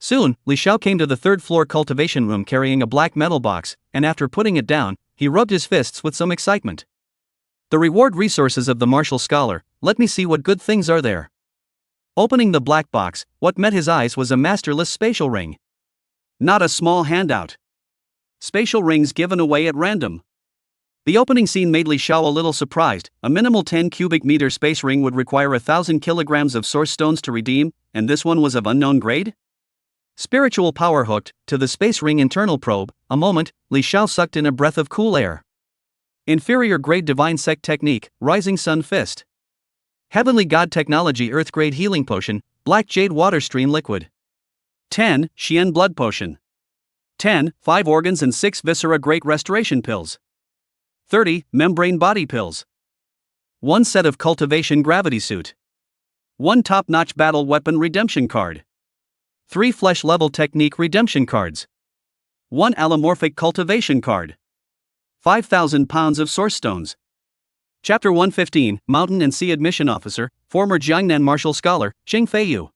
Soon, Li Xiao came to the third-floor cultivation room carrying a black metal box, and after putting it down, he rubbed his fists with some excitement. The reward resources of the martial scholar, let me see what good things are there. Opening the black box, what met his eyes was a masterless spatial ring. Not a small handout. Spatial rings given away at random. The opening scene made Li Xiao a little surprised. A minimal 10 cubic meter space ring would require 1,000 kilograms of source stones to redeem, and this one was of unknown grade? Spiritual power hooked to the space ring internal probe. A moment, Li Xiao sucked in a breath of cool air. Inferior grade divine sect technique, rising sun fist. Heavenly god technology earth grade healing potion, black jade water stream liquid. 10. Xian blood potion. 10. 5 organs and 6 viscera great restoration pills. 30. Membrane body pills. 1 set of cultivation gravity suit. 1 top-notch battle weapon redemption card. 3 flesh level technique redemption cards. 1 allomorphic cultivation card. 5,000 pounds of source stones. Chapter 115, Mountain and Sea Admission Officer, former Jiangnan martial scholar, Xing Feiyu.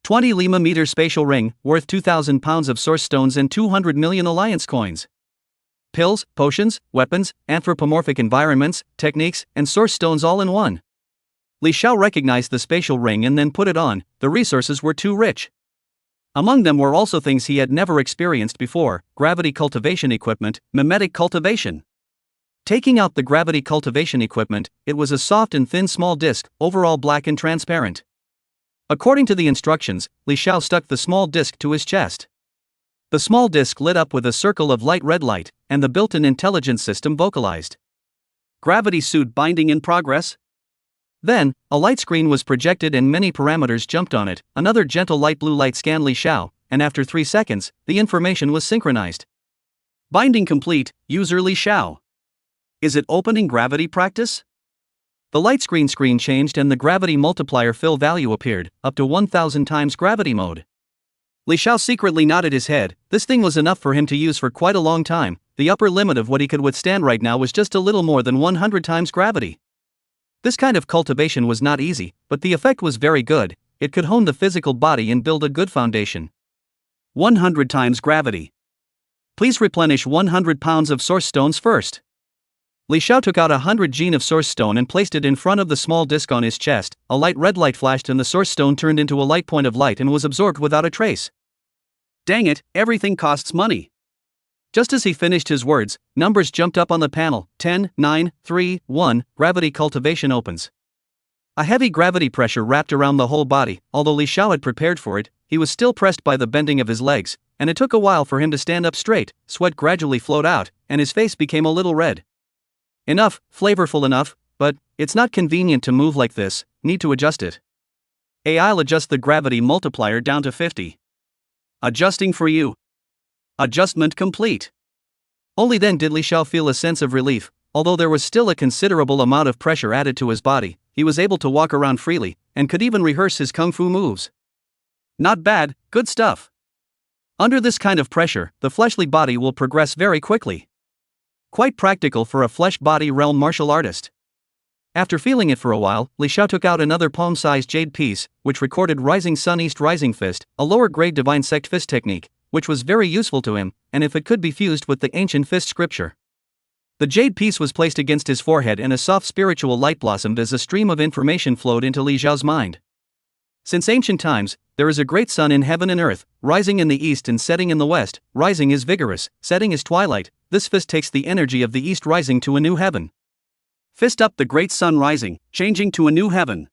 20 Lima meter spatial ring, worth 2,000 pounds of source stones and 200 million alliance coins. Pills, potions, weapons, anthropomorphic environments, techniques, and source stones all in one. Li Xiao recognized the spatial ring and then put it on. The resources were too rich. Among them were also things he had never experienced before: gravity cultivation equipment, mimetic cultivation. Taking out the gravity cultivation equipment, it was a soft and thin small disc, overall black and transparent. According to the instructions, Li Xiao stuck the small disc to his chest. The small disc lit up with a circle of light red light, and the built-in intelligence system vocalized. Gravity suit binding in progress? Then, a light screen was projected and many parameters jumped on it. Another gentle light blue light scanned Li Xiao, and after 3 seconds, the information was synchronized. Binding complete, user Li Xiao. Is it opening gravity practice? The light screen changed and the gravity multiplier fill value appeared, up to 1,000 times gravity mode. Li Xiao secretly nodded his head. This thing was enough for him to use for quite a long time. The upper limit of what he could withstand right now was just a little more than 100 times gravity. This kind of cultivation was not easy, but the effect was very good. It could hone the physical body and build a good foundation. 100 times gravity. Please replenish 100 pounds of source stones first. Li Xiao took out 100 gene of source stone and placed it in front of the small disc on his chest. A light red light flashed and the source stone turned into a light point of light and was absorbed without a trace. Dang it, everything costs money. Just as he finished his words, numbers jumped up on the panel. 10, 9, 3, 1, gravity cultivation opens. A heavy gravity pressure wrapped around the whole body. Although Li Xiao had prepared for it, he was still pressed by the bending of his legs, and it took a while for him to stand up straight. Sweat gradually flowed out, and his face became a little red. Enough, flavorful enough, but it's not convenient to move like this, need to adjust it. I'll adjust the gravity multiplier down to 50. Adjusting for you. Adjustment complete. Only then did Li Xiao feel a sense of relief. Although there was still a considerable amount of pressure added to his body, he was able to walk around freely, and could even rehearse his kung fu moves. Not bad, good stuff. Under this kind of pressure, the fleshly body will progress very quickly. Quite practical for a flesh body realm martial artist. After feeling it for a while, Li Xiao took out another palm-sized jade piece, which recorded Rising Sun East Rising Fist, a lower-grade divine sect fist technique, which was very useful to him, and if it could be fused with the ancient fist scripture. The jade piece was placed against his forehead and a soft spiritual light blossomed as a stream of information flowed into Li Xiao's mind. Since ancient times, there is a great sun in heaven and earth, rising in the east and setting in the west. Rising is vigorous, setting is twilight. This fist takes the energy of the east rising to a new heaven. Fist up the great sun rising, changing to a new heaven.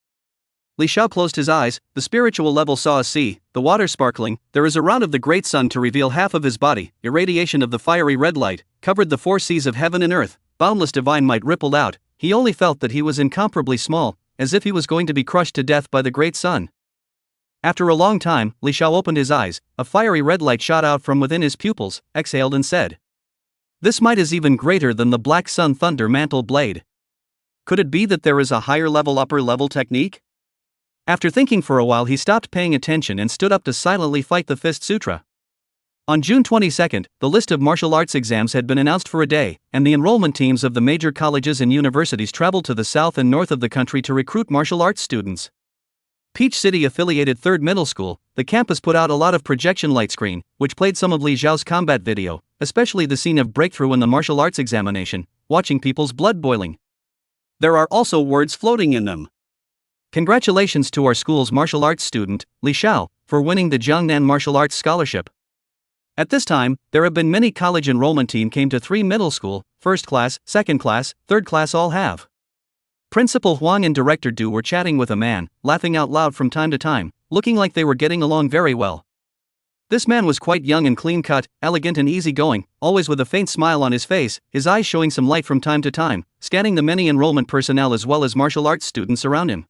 Li Xiao closed his eyes. The spiritual level saw a sea, the water sparkling. There is a round of the great sun to reveal half of his body. Irradiation of the fiery red light covered the 4 seas of heaven and earth. Boundless divine might rippled out. He only felt that he was incomparably small, as if he was going to be crushed to death by the great sun. After a long time, Li Xiao opened his eyes. A fiery red light shot out from within his pupils, exhaled and said, "This might is even greater than the black sun thunder mantle blade. Could it be that there is a higher level upper level technique?" After thinking for a while, he stopped paying attention and stood up to silently fight the Fist Sutra. On June 22, the list of martial arts exams had been announced for a day, and the enrollment teams of the major colleges and universities traveled to the south and north of the country to recruit martial arts students. Peach City affiliated 3rd Middle School, the campus put out a lot of projection light screen, which played some of Li Xiao's combat video, especially the scene of breakthrough in the martial arts examination, watching people's blood boiling. There are also words floating in them. Congratulations to our school's martial arts student, Li Xiao, for winning the Jiangnan Martial Arts Scholarship. At this time, there have been many college enrollment team came to 3 middle school, first class, second class, third class all have. Principal Wang and Director Du were chatting with a man, laughing out loud from time to time, looking like they were getting along very well. This man was quite young and clean-cut, elegant and easygoing, always with a faint smile on his face, his eyes showing some light from time to time, scanning the many enrollment personnel as well as martial arts students around him.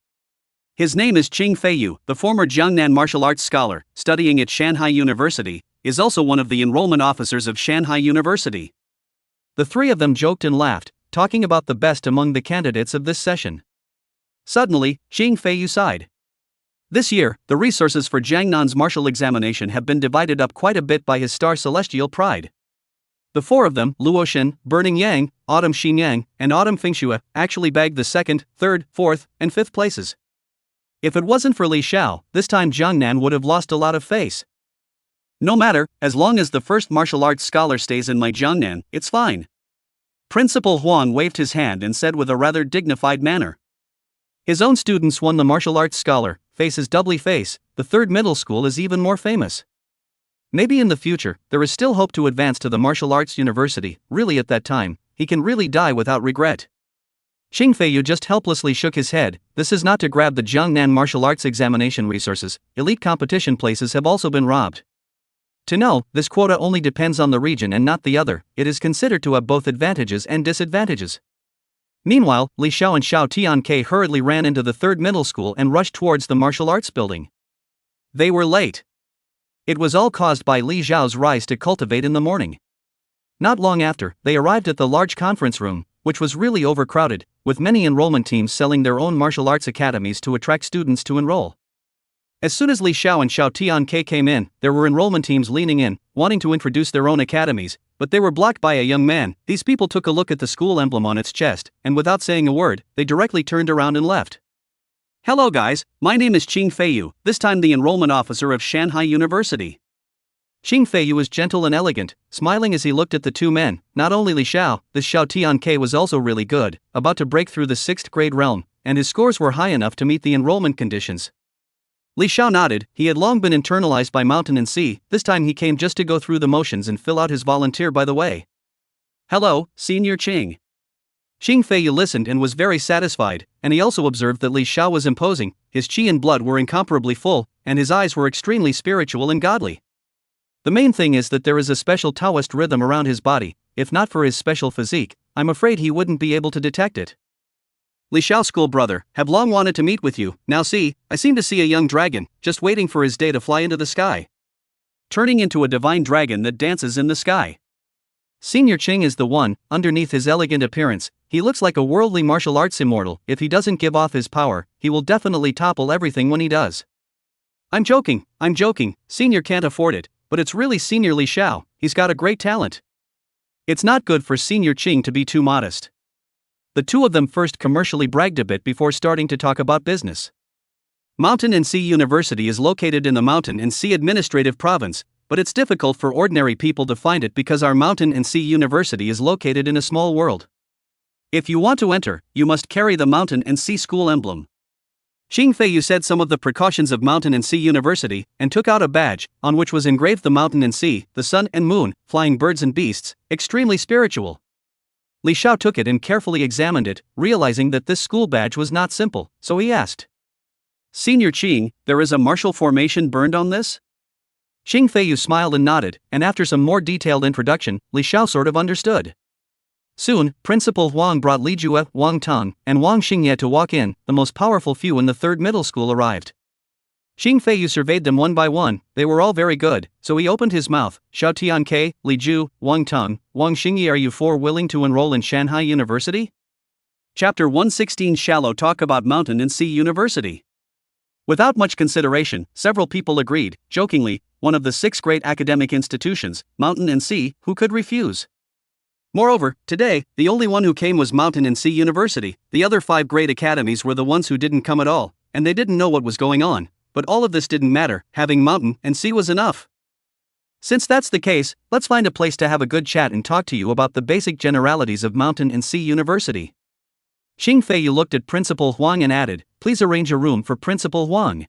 His name is Qing Feiyu, the former Jiangnan martial arts scholar, studying at Shanghai University, is also one of the enrollment officers of Shanghai University. The three of them joked and laughed, talking about the best among the candidates of this session. Suddenly, Qing Feiyu sighed. This year, the resources for Jiangnan's martial examination have been divided up quite a bit by his star celestial pride. The four of them, Luo Shen, Burning Yang, Autumn Xinyang, and Autumn Fingxue, actually bagged the second, third, fourth, and fifth places. If it wasn't for Li Xiao, this time Jiangnan would have lost a lot of face. No matter, as long as the first martial arts scholar stays in my Jiangnan, it's fine. Principal Huang waved his hand and said with a rather dignified manner. His own students won the martial arts scholar, face is doubly face, the third middle school is even more famous. Maybe in the future, there is still hope to advance to the martial arts university, really at that time, he can really die without regret. Qing Feiyu just helplessly shook his head. This is not to grab the Jiangnan martial arts examination resources, elite competition places have also been robbed. To know, this quota only depends on the region and not the other, it is considered to have both advantages and disadvantages. Meanwhile, Li Xiao and Xiao Tianke hurriedly ran into the third middle school and rushed towards the martial arts building. They were late. It was all caused by Li Xiao's rise to cultivate in the morning. Not long after, they arrived at the large conference room, which was really overcrowded, with many enrollment teams selling their own martial arts academies to attract students to enroll. As soon as Li Xiao and Xiao Tianke came in, there were enrollment teams leaning in, wanting to introduce their own academies, but they were blocked by a young man. These people took a look at the school emblem on its chest, and without saying a word, they directly turned around and left. Hello guys, my name is Qing Feiyu, this time the enrollment officer of Shanghai University. Qing Feiyu was gentle and elegant, smiling as he looked at the two men. Not only Li Xiao, this Xiao Tianke was also really good, about to break through the 6th grade realm, and his scores were high enough to meet the enrollment conditions. Li Xiao nodded. He had long been internalized by Mountain and Sea, this time he came just to go through the motions and fill out his volunteer by the way. Hello, Senior Qing. Qing Feiyu listened and was very satisfied, and he also observed that Li Xiao was imposing, his qi and blood were incomparably full, and his eyes were extremely spiritual and godly. The main thing is that there is a special Taoist rhythm around his body. If not for his special physique, I'm afraid he wouldn't be able to detect it. Li Xiao, school brother, have long wanted to meet with you. Now see, I seem to see a young dragon, just waiting for his day to fly into the sky. Turning into a divine dragon that dances in the sky. Senior Qing is the one. Underneath his elegant appearance, he looks like a worldly martial arts immortal. If he doesn't give off his power, he will definitely topple everything when he does. I'm joking, Senior can't afford it, but it's really Senior Li Xiao, he's got a great talent. It's not good for Senior Qing to be too modest. The two of them first commercially bragged a bit before starting to talk about business. Mountain and Sea University is located in the Mountain and Sea Administrative Province, but it's difficult for ordinary people to find it because our Mountain and Sea University is located in a small world. If you want to enter, you must carry the Mountain and Sea School emblem. Qing Feiyu said some of the precautions of Mountain and Sea University and took out a badge, on which was engraved the mountain and sea, the sun and moon, flying birds and beasts, extremely spiritual. Li Xiao took it and carefully examined it, realizing that this school badge was not simple, so he asked. Senior Qing, there is a martial formation burned on this? Qing Feiyu smiled and nodded, and after some more detailed introduction, Li Xiao sort of understood. Soon, Principal Wang brought Li Jue, Wang Tang, and Wang Xingye to walk in. The most powerful few in the third middle school arrived. Qing Feiyu surveyed them one by one. They were all very good, so he opened his mouth. Xiao Tianke, Li Ju, Wang Tang, Wang Xingye, are you four willing to enroll in Shanghai University? Chapter 116 Shallow talk about Mountain and Sea University. Without much consideration, several people agreed, jokingly, one of the 6 great academic institutions, Mountain and Sea, who could refuse? Moreover, today, the only one who came was Mountain and Sea University. The other 5 great academies were the ones who didn't come at all, and they didn't know what was going on. But all of this didn't matter, having Mountain and Sea was enough. Since that's the case, let's find a place to have a good chat and talk to you about the basic generalities of Mountain and Sea University. Qing Feiyu looked at Principal Huang and added, please arrange a room for Principal Huang.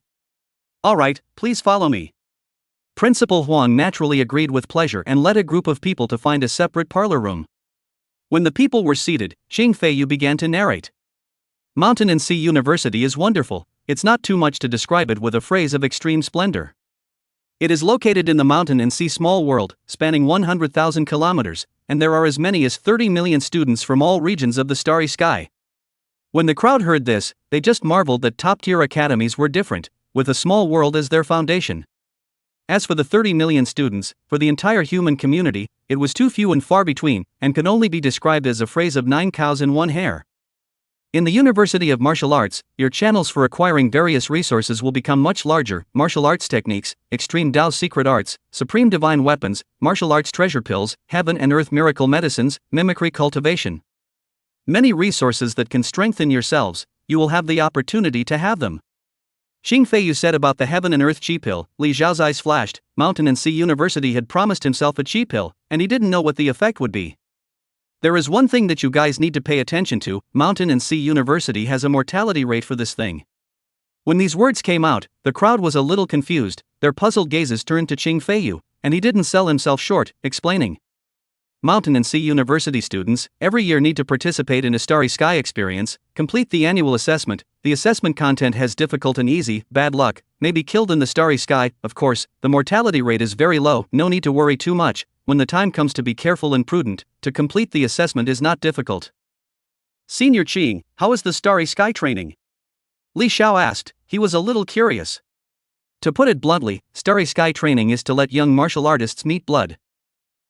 Alright, please follow me. Principal Wang naturally agreed with pleasure and led a group of people to find a separate parlor room. When the people were seated, Xing Feiyu began to narrate. Mountain and Sea University is wonderful, it's not too much to describe it with a phrase of extreme splendor. It is located in the mountain and sea small world, spanning 100,000 kilometers, and there are as many as 30 million students from all regions of the starry sky. When the crowd heard this, they just marveled that top-tier academies were different, with a small world as their foundation. As for the 30 million students, for the entire human community, it was too few and far between, and can only be described as a phrase of 9 cows and 1 hare. In the University of Martial Arts, your channels for acquiring various resources will become much larger: martial arts techniques, extreme Tao secret arts, supreme divine weapons, martial arts treasure pills, heaven and earth miracle medicines, mimicry cultivation. Many resources that can strengthen yourselves, you will have the opportunity to have them. Xing Feiyu said about the heaven and earth chi pill. Li Xiao's eyes flashed. Mountain and Sea University had promised himself a chi pill, and he didn't know what the effect would be. There is one thing that you guys need to pay attention to: Mountain and Sea University has a mortality rate for this thing. When these words came out, the crowd was a little confused. Their puzzled gazes turned to Xing Feiyu, and he didn't sell himself short, explaining. Mountain and Sea University students every year need to participate in a starry sky experience, complete the annual assessment. The assessment content has difficult and easy, bad luck, may be killed in the starry sky. Of course, the mortality rate is very low, no need to worry too much. When the time comes to be careful and prudent, to complete the assessment is not difficult. Senior Qing, how is the starry sky training? Li Xiao asked. He was a little curious. To put it bluntly, starry sky training is to let young martial artists meet blood.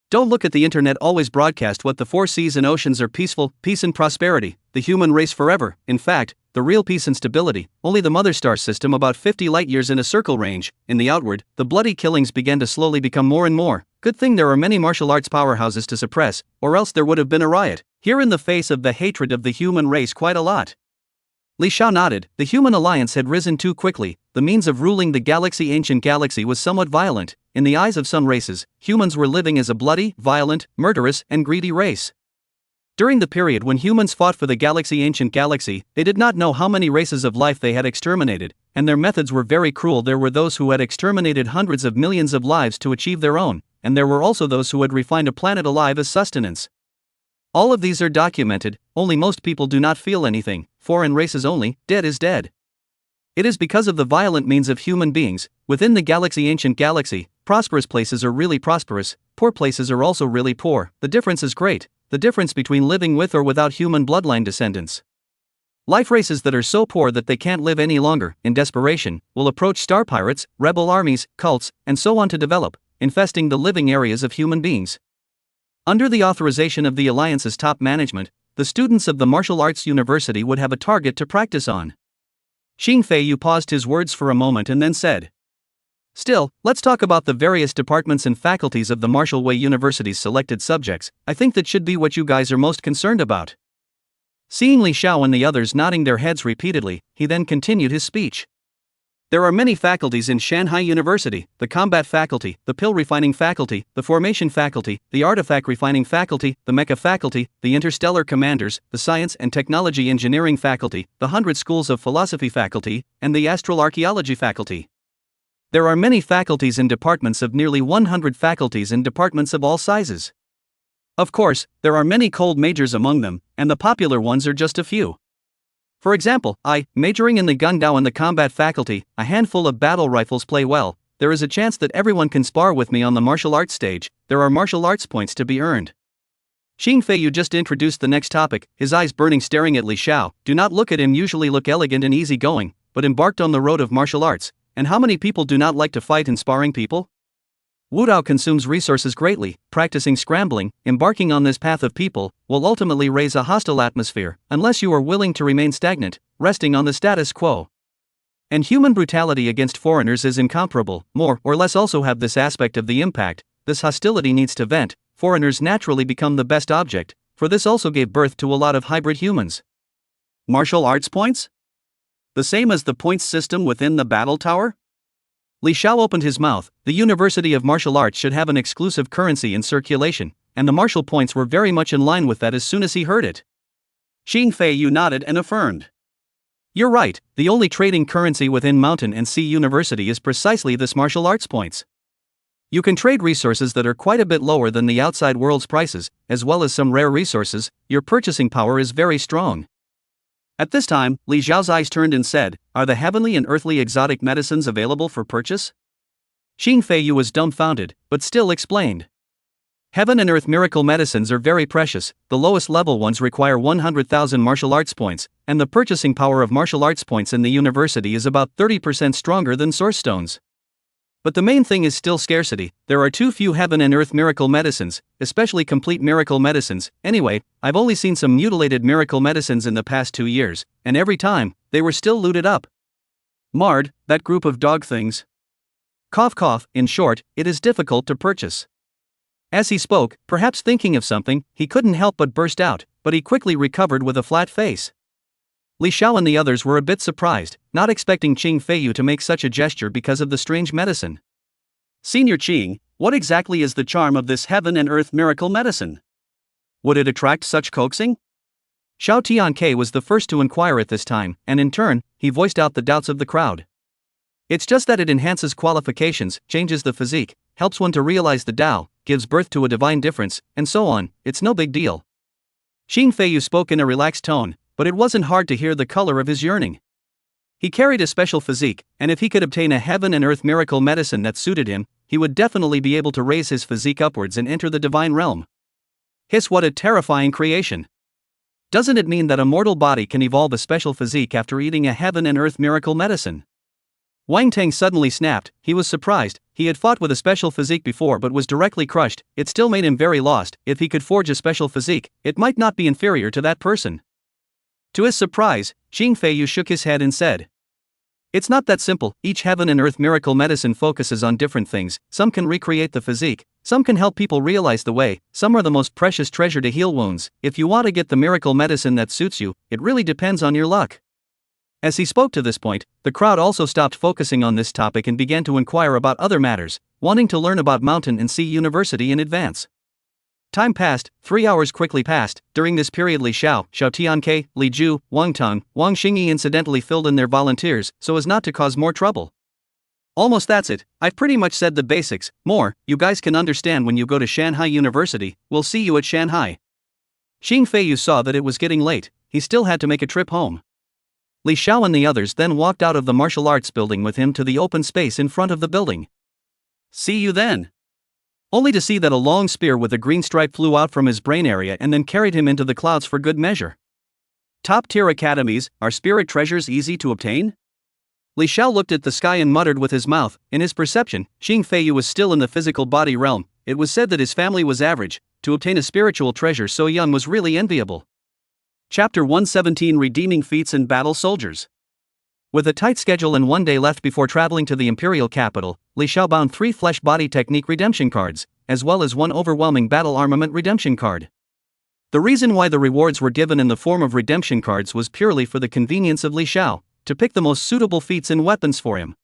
Don't look at the internet always broadcast what the 4 seas and oceans are peaceful, peace and prosperity, the human race forever. In fact, the real peace and stability, only the mother star system about 50 light years in a circle range. In the outward, the bloody killings began to slowly become more and more. Good thing there are many martial arts powerhouses to suppress, or else there would have been a riot. Here in the face of the hatred of the human race quite a lot. Li Xiao nodded. The human alliance had risen too quickly. The means of ruling the ancient galaxy was somewhat violent. In the eyes of some races, humans were living as a bloody, violent, murderous, and greedy race. During the period when humans fought for the ancient galaxy, they did not know how many races of life they had exterminated, and their methods were very cruel. There were those who had exterminated hundreds of millions of lives to achieve their own, and there were also those who had refined a planet alive as sustenance. All of these are documented, only most people do not feel anything. Foreign races only, dead is dead. It is because of the violent means of human beings. Within the ancient galaxy, prosperous places are really prosperous, poor places are also really poor. The difference is great, the difference between living with or without human bloodline descendants. Life races that are so poor that they can't live any longer, in desperation, will approach star pirates, rebel armies, cults, and so on to develop, infesting the living areas of human beings. Under the authorization of the Alliance's top management, the students of the Martial Arts University would have a target to practice on. Xing Feiyu paused his words for a moment and then said. Still, let's talk about the various departments and faculties of the Martial Way University's selected subjects. I think that should be what you guys are most concerned about. Seeing Li Xiao and the others nodding their heads repeatedly, he then continued his speech. There are many faculties in Shanghai University: the combat faculty, the pill refining faculty, the formation faculty, the artifact refining faculty, the mecha faculty, the interstellar commanders, the science and technology engineering faculty, the 100 schools of philosophy faculty, and the astral archaeology faculty. There are many faculties and departments of nearly 100 faculties and departments of all sizes. Of course, there are many cold majors among them, and the popular ones are just a few. For example, majoring in the Gundao and the combat faculty, a handful of battle rifles play well. There is a chance that everyone can spar with me on the martial arts stage. There are martial arts points to be earned. Xing Feiyu just introduced the next topic, his eyes burning, staring at Li Xiao. Do not look at him, usually look elegant and easygoing, but embarked on the road of martial arts. And how many people do not like to fight and sparring people? Wudao consumes resources greatly. Practicing scrambling, embarking on this path of people, will ultimately raise a hostile atmosphere, unless you are willing to remain stagnant, resting on the status quo. And human brutality against foreigners is incomparable. More or less also have this aspect of the impact. This hostility needs to vent. Foreigners naturally become the best object, for this also gave birth to a lot of hybrid humans. Martial arts points? The same as the points system within the battle tower? Li Xiao opened his mouth. The University of Martial Arts should have an exclusive currency in circulation, and the martial points were very much in line with that as soon as he heard it. Xing Feiyu nodded and affirmed. You're right, the only trading currency within Mountain and Sea University is precisely this martial arts points. You can trade resources that are quite a bit lower than the outside world's prices, as well as some rare resources. Your purchasing power is very strong. At this time, Li Xiao's eyes turned and said, "Are the heavenly and earthly exotic medicines available for purchase?" Xing Feiyu was dumbfounded, but still explained. Heaven and earth miracle medicines are very precious. The lowest level ones require 100,000 martial arts points, and the purchasing power of martial arts points in the university is about 30% stronger than source stones. But the main thing is still scarcity. There are too few heaven and earth miracle medicines, especially complete miracle medicines. Anyway, I've only seen some mutilated miracle medicines in the past 2 years, and every time, they were still looted up. Marred, that group of dog things. Cough cough, in short, it is difficult to purchase. As he spoke, perhaps thinking of something, he couldn't help but burst out, but he quickly recovered with a flat face. Li Xiao and the others were a bit surprised, not expecting Xing Feiyu to make such a gesture because of the strange medicine. Senior Qing, what exactly is the charm of this heaven and earth miracle medicine? Would it attract such coaxing? Xiao Tianke was the first to inquire at this time, and in turn, he voiced out the doubts of the crowd. It's just that it enhances qualifications, changes the physique, helps one to realize the Tao, gives birth to a divine difference, and so on. It's no big deal. Xing Feiyu spoke in a relaxed tone, but it wasn't hard to hear the color of his yearning. He carried a special physique, and if he could obtain a heaven and earth miracle medicine that suited him, he would definitely be able to raise his physique upwards and enter the divine realm. Hiss, what a terrifying creation. Doesn't it mean that a mortal body can evolve a special physique after eating a heaven and earth miracle medicine? Wang Tang suddenly snapped. He was surprised. He had fought with a special physique before but was directly crushed. It still made him very lost. If he could forge a special physique, it might not be inferior to that person. To his surprise, Xing Feiyu shook his head and said, "It's not that simple. Each heaven and earth miracle medicine focuses on different things. Some can recreate the physique, some can help people realize the way, some are the most precious treasure to heal wounds. If you want to get the miracle medicine that suits you, it really depends on your luck." As he spoke to this point, the crowd also stopped focusing on this topic and began to inquire about other matters, wanting to learn about Mountain and Sea University in advance. Time passed, 3 hours quickly passed. During this period Li Xiao, Xiao Tianke, Li Ju, Wang Tang, Wang Xingyi incidentally filled in their volunteers so as not to cause more trouble. Almost that's it, I've pretty much said the basics. More, you guys can understand when you go to Shanghai University. We'll see you at Shanghai. Xing Feiyu saw that it was getting late. He still had to make a trip home. Li Xiao and the others then walked out of the martial arts building with him to the open space in front of the building. See you then. Only to see that a long spear with a green stripe flew out from his brain area and then carried him into the clouds for good measure. Top-tier academies, are spirit treasures easy to obtain? Li Xiao looked at the sky and muttered with his mouth. In his perception, Xing Feiyu was still in the physical body realm. It was said that his family was average. To obtain a spiritual treasure so young was really enviable. Chapter 117, Redeeming Feats and Battle Soldiers. With a tight schedule and 1 day left before traveling to the imperial capital, Li Xiao bound 3 flesh body technique redemption cards, as well as 1 overwhelming battle armament redemption card. The reason why the rewards were given in the form of redemption cards was purely for the convenience of Li Xiao, to pick the most suitable feats and weapons for him.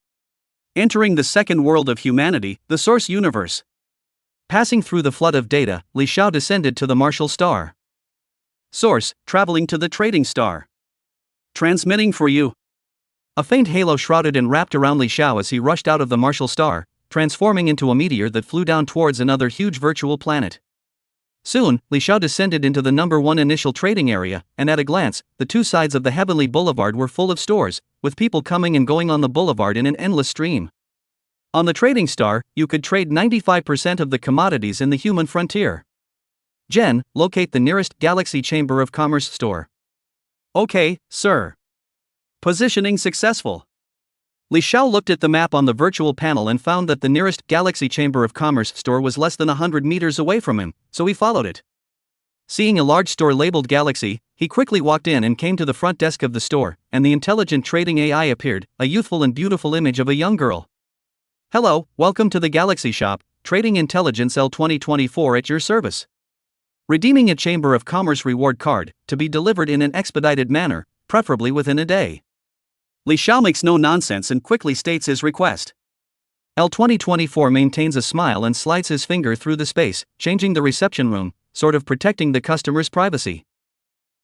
Entering the second world of humanity, the source universe. Passing through the flood of data, Li Xiao descended to the martial star. Source, traveling to the trading star. Transmitting for you. A faint halo shrouded and wrapped around Li Xiao as he rushed out of the martial star, transforming into a meteor that flew down towards another huge virtual planet. Soon, Li Xiao descended into the number 1 initial trading area, and at a glance, the 2 sides of the heavenly boulevard were full of stores, with people coming and going on the boulevard in an endless stream. On the trading star, you could trade 95% of the commodities in the human frontier. Jen, locate the nearest Galaxy Chamber of Commerce store. Okay, sir. Positioning successful. Li Xiao looked at the map on the virtual panel and found that the nearest Galaxy Chamber of Commerce store was less than 100 meters away from him, so he followed it. Seeing a large store labeled Galaxy, he quickly walked in and came to the front desk of the store, and the intelligent trading AI appeared, a youthful and beautiful image of a young girl. Hello, welcome to the Galaxy Shop, Trading Intelligence L 2024 at your service. Redeeming a Chamber of Commerce reward card, to be delivered in an expedited manner, preferably within a day. Li Xiao makes no nonsense and quickly states his request. L 2024 maintains a smile and slides his finger through the space, changing the reception room, sort of protecting the customer's privacy.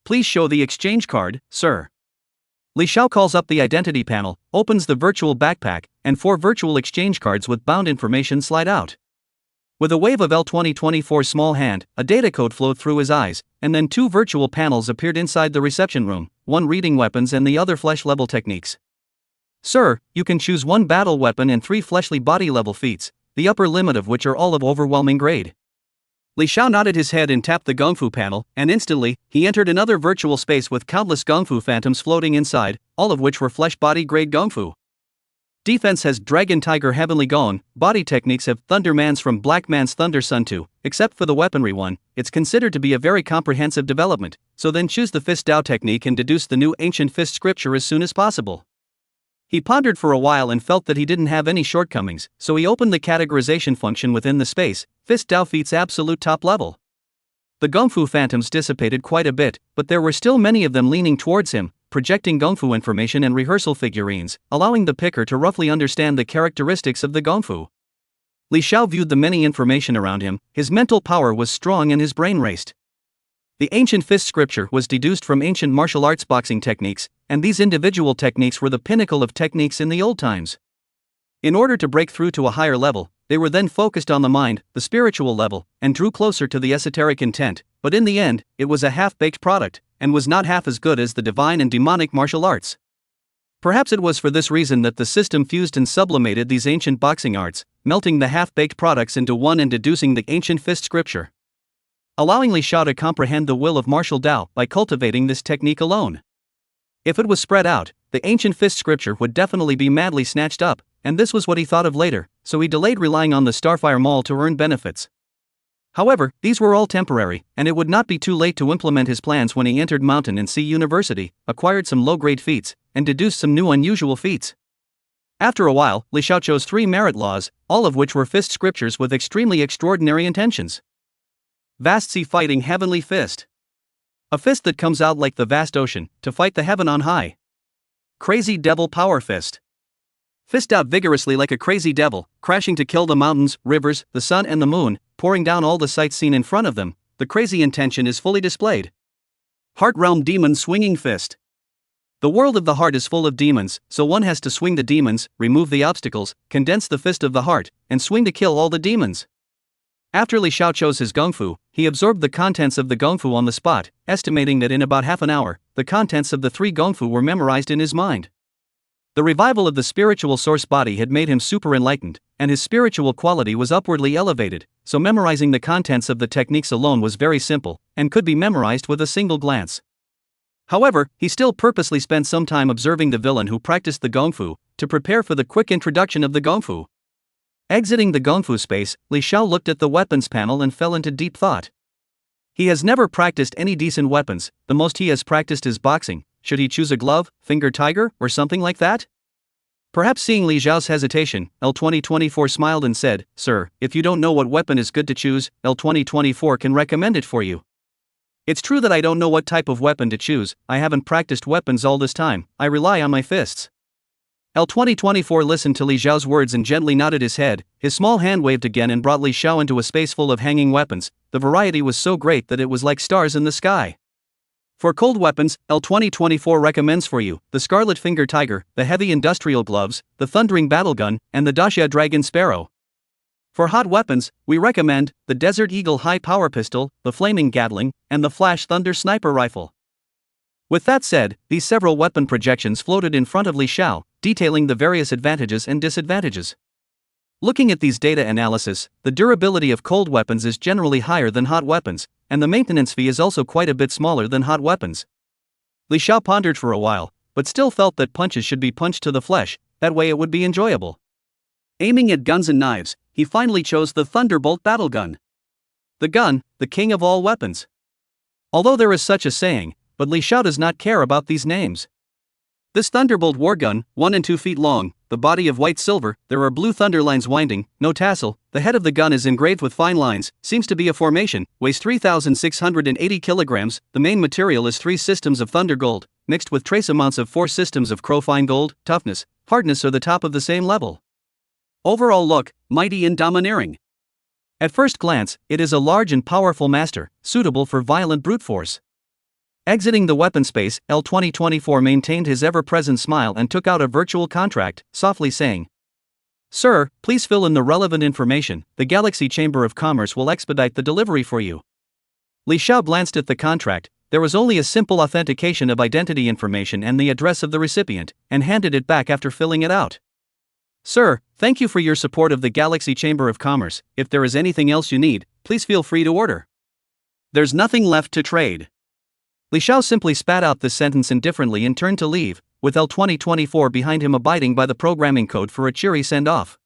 Please show the exchange card, sir. Li Xiao calls up the identity panel, opens the virtual backpack, and 4 virtual exchange cards with bound information slide out. With a wave of L2024's small hand, a data code flowed through his eyes, and then two virtual panels appeared inside the reception room, one reading weapons and the other flesh-level techniques. Sir, you can choose one battle weapon and 3 fleshly body-level feats, the upper limit of which are all of overwhelming grade. Li Xiao nodded his head and tapped the Gung Fu panel, and instantly, he entered another virtual space with countless Gung Fu phantoms floating inside, all of which were flesh body grade Gung Fu. Defense has Dragon Tiger Heavenly Gone, body techniques have Thunder Man's from Black Man's Thunder Sun 2, except for the weaponry one, it's considered to be a very comprehensive development, so then choose the Fist Dao technique and deduce the new ancient fist scripture as soon as possible. He pondered for a while and felt that he didn't have any shortcomings, so he opened the categorization function within the space, Fist Dao feats absolute top level. The Gung Fu phantoms dissipated quite a bit, but there were still many of them leaning towards him, projecting Gung Fu information and rehearsal figurines, allowing the picker to roughly understand the characteristics of the Gung Fu. Li Xiao viewed the many information around him, his mental power was strong and his brain raced. The ancient fist scripture was deduced from ancient martial arts boxing techniques, and these individual techniques were the pinnacle of techniques in the old times. In order to break through to a higher level, they were then focused on the mind, the spiritual level, and drew closer to the esoteric intent, but in the end, it was a half-baked product, and was not half as good as the divine and demonic martial arts. Perhaps it was for this reason that the system fused and sublimated these ancient boxing arts, melting the half-baked products into one and deducing the ancient fist scripture, allowing Li Xiao to comprehend the will of martial Dao by cultivating this technique alone. If it was spread out, the ancient fist scripture would definitely be madly snatched up, and this was what he thought of later, so he delayed relying on the Starfire Mall to earn benefits. However, these were all temporary, and it would not be too late to implement his plans when he entered Mountain and Sea University, acquired some low-grade feats, and deduced some new unusual feats. After a while, Li Xiao chose 3 merit laws, all of which were fist scriptures with extremely extraordinary intentions. Vast Sea Fighting Heavenly Fist. A fist that comes out like the vast ocean, to fight the heaven on high. Crazy Devil Power Fist. Fist out vigorously like a crazy devil, crashing to kill the mountains, rivers, the sun and the moon, pouring down all the sights seen in front of them, the crazy intention is fully displayed. Heart Realm Demon Swinging Fist. The world of the heart is full of demons, so one has to swing the demons, remove the obstacles, condense the fist of the heart, and swing to kill all the demons. After Li Xiao chose his Gung Fu, he absorbed the contents of the Gung Fu on the spot, estimating that in about half an hour, the contents of the 3 Gung Fu were memorized in his mind. The revival of the spiritual source body had made him super enlightened, and his spiritual quality was upwardly elevated, so memorizing the contents of the techniques alone was very simple, and could be memorized with a single glance. However, he still purposely spent some time observing the villain who practiced the Gung Fu, to prepare for the quick introduction of the Gung Fu. Exiting the Gung Fu space, Li Xiao looked at the weapons panel and fell into deep thought. He has never practiced any decent weapons, the most he has practiced is boxing. Should he choose a glove, finger tiger, or something like that? Perhaps seeing Li Xiao's hesitation, L2024 smiled and said, "Sir, if you don't know what weapon is good to choose, L2024 can recommend it for you. It's true that I don't know what type of weapon to choose, I haven't practiced weapons all this time, I rely on my fists." L2024 listened to Li Xiao's words and gently nodded his head, his small hand waved again and brought Li Xiao into a space full of hanging weapons, the variety was so great that it was like stars in the sky. For cold weapons, L2024 recommends for you the Scarlet Finger Tiger, the Heavy Industrial Gloves, the Thundering Battle Gun, and the Daxia Dragon Sparrow. For hot weapons, we recommend the Desert Eagle High Power Pistol, the Flaming Gatling, and the Flash Thunder Sniper Rifle. With that said, these several weapon projections floated in front of Li Xiao, detailing the various advantages and disadvantages. Looking at these data analysis, the durability of cold weapons is generally higher than hot weapons, and the maintenance fee is also quite a bit smaller than hot weapons. Li Xiao pondered for a while, but still felt that punches should be punched to the flesh, that way it would be enjoyable. Aiming at guns and knives, he finally chose the Thunderbolt Battle Gun. The gun, the king of all weapons. Although there is such a saying, but Li Xiao does not care about these names. This Thunderbolt war gun, 1 and 2 feet long, the body of white silver, there are blue thunder lines winding, no tassel, the head of the gun is engraved with fine lines, seems to be a formation, weighs 3,680 kilograms, the main material is 3 systems of thunder gold, mixed with trace amounts of 4 systems of crow fine gold, toughness, hardness are the top of the same level. Overall look, mighty and domineering. At first glance, it is a large and powerful master, suitable for violent brute force. Exiting the weapon space, L2024 maintained his ever-present smile and took out a virtual contract, softly saying, Sir, please fill in the relevant information. The Galaxy Chamber of Commerce will expedite the delivery for you. Li Xiao glanced at the contract. There was only a simple authentication of identity information and the address of the recipient, and handed it back after filling it out. Sir, thank you for your support of the Galaxy Chamber of Commerce. If there is anything else you need, please feel free to order. There's nothing left to trade. Li Xiao simply spat out this sentence indifferently and turned to leave, with L2024 behind him abiding by the programming code for a cheery send-off.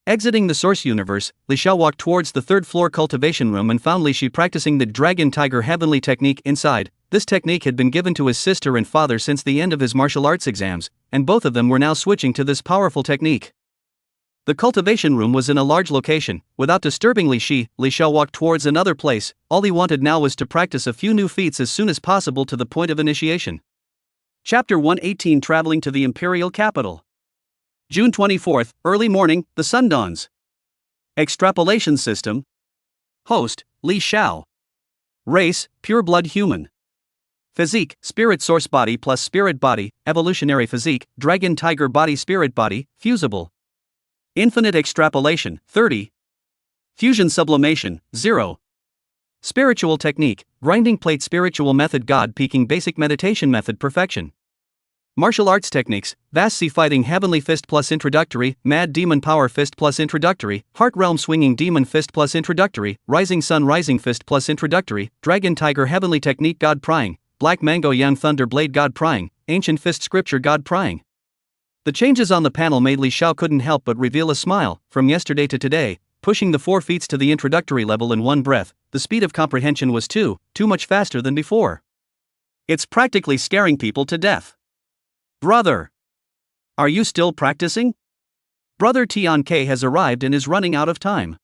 Exiting the source universe, Li Xiao walked towards the third-floor cultivation room and found Li Shi practicing the Dragon Tiger Heavenly technique inside. This technique had been given to his sister and father since the end of his martial arts exams, and both of them were now switching to this powerful technique. The cultivation room was in a large location. Without disturbing Li Shi, Li Xiao walked towards another place. All he wanted now was to practice a few new feats as soon as possible to the point of initiation. Chapter 118, Traveling to the Imperial Capital. June 24th, early morning, the sun dawns. Extrapolation system. Host, Li Xiao. Race, pure-blood human. Physique, spirit source body plus spirit body, evolutionary physique, dragon tiger body spirit body, fusible. Infinite extrapolation, 30. Fusion sublimation, 0. Spiritual technique, grinding plate spiritual method god peaking basic meditation method perfection. Martial arts techniques, vast sea fighting heavenly fist plus introductory, mad demon power fist plus introductory, heart realm swinging demon fist plus introductory, rising sun rising fist plus introductory, dragon tiger heavenly technique god prying, black mango yang thunder blade god prying, ancient fist scripture god prying. The changes on the panel made Li Xiao couldn't help but reveal a smile. From yesterday to today, pushing the 4 feats to the introductory level in one breath, the speed of comprehension was too much faster than before. It's practically scaring people to death. Brother! Are you still practicing? Brother Tian Ke has arrived and is running out of time.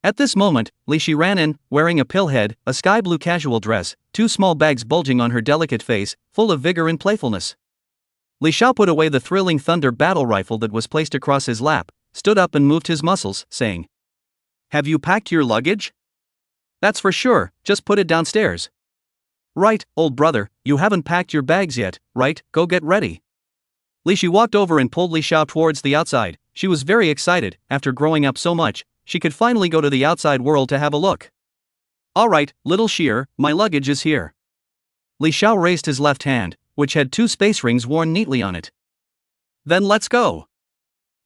At this moment, Li Shi ran in, wearing a pillhead, a sky blue casual dress, 2 small bags bulging on her delicate face, full of vigor and playfulness. Li Xiao put away the thrilling thunder battle rifle that was placed across his lap, stood up and moved his muscles, saying, "Have you packed your luggage?" "That's for sure, just put it downstairs." "Right, old brother, you haven't packed your bags yet, right? Go get ready." Li Shi walked over and pulled Li Xiao towards the outside. She was very excited. After growing up so much, she could finally go to the outside world to have a look. "Alright, little Sheer, my luggage is here." Li Xiao raised his left hand, which had 2 space rings worn neatly on it. "Then let's go."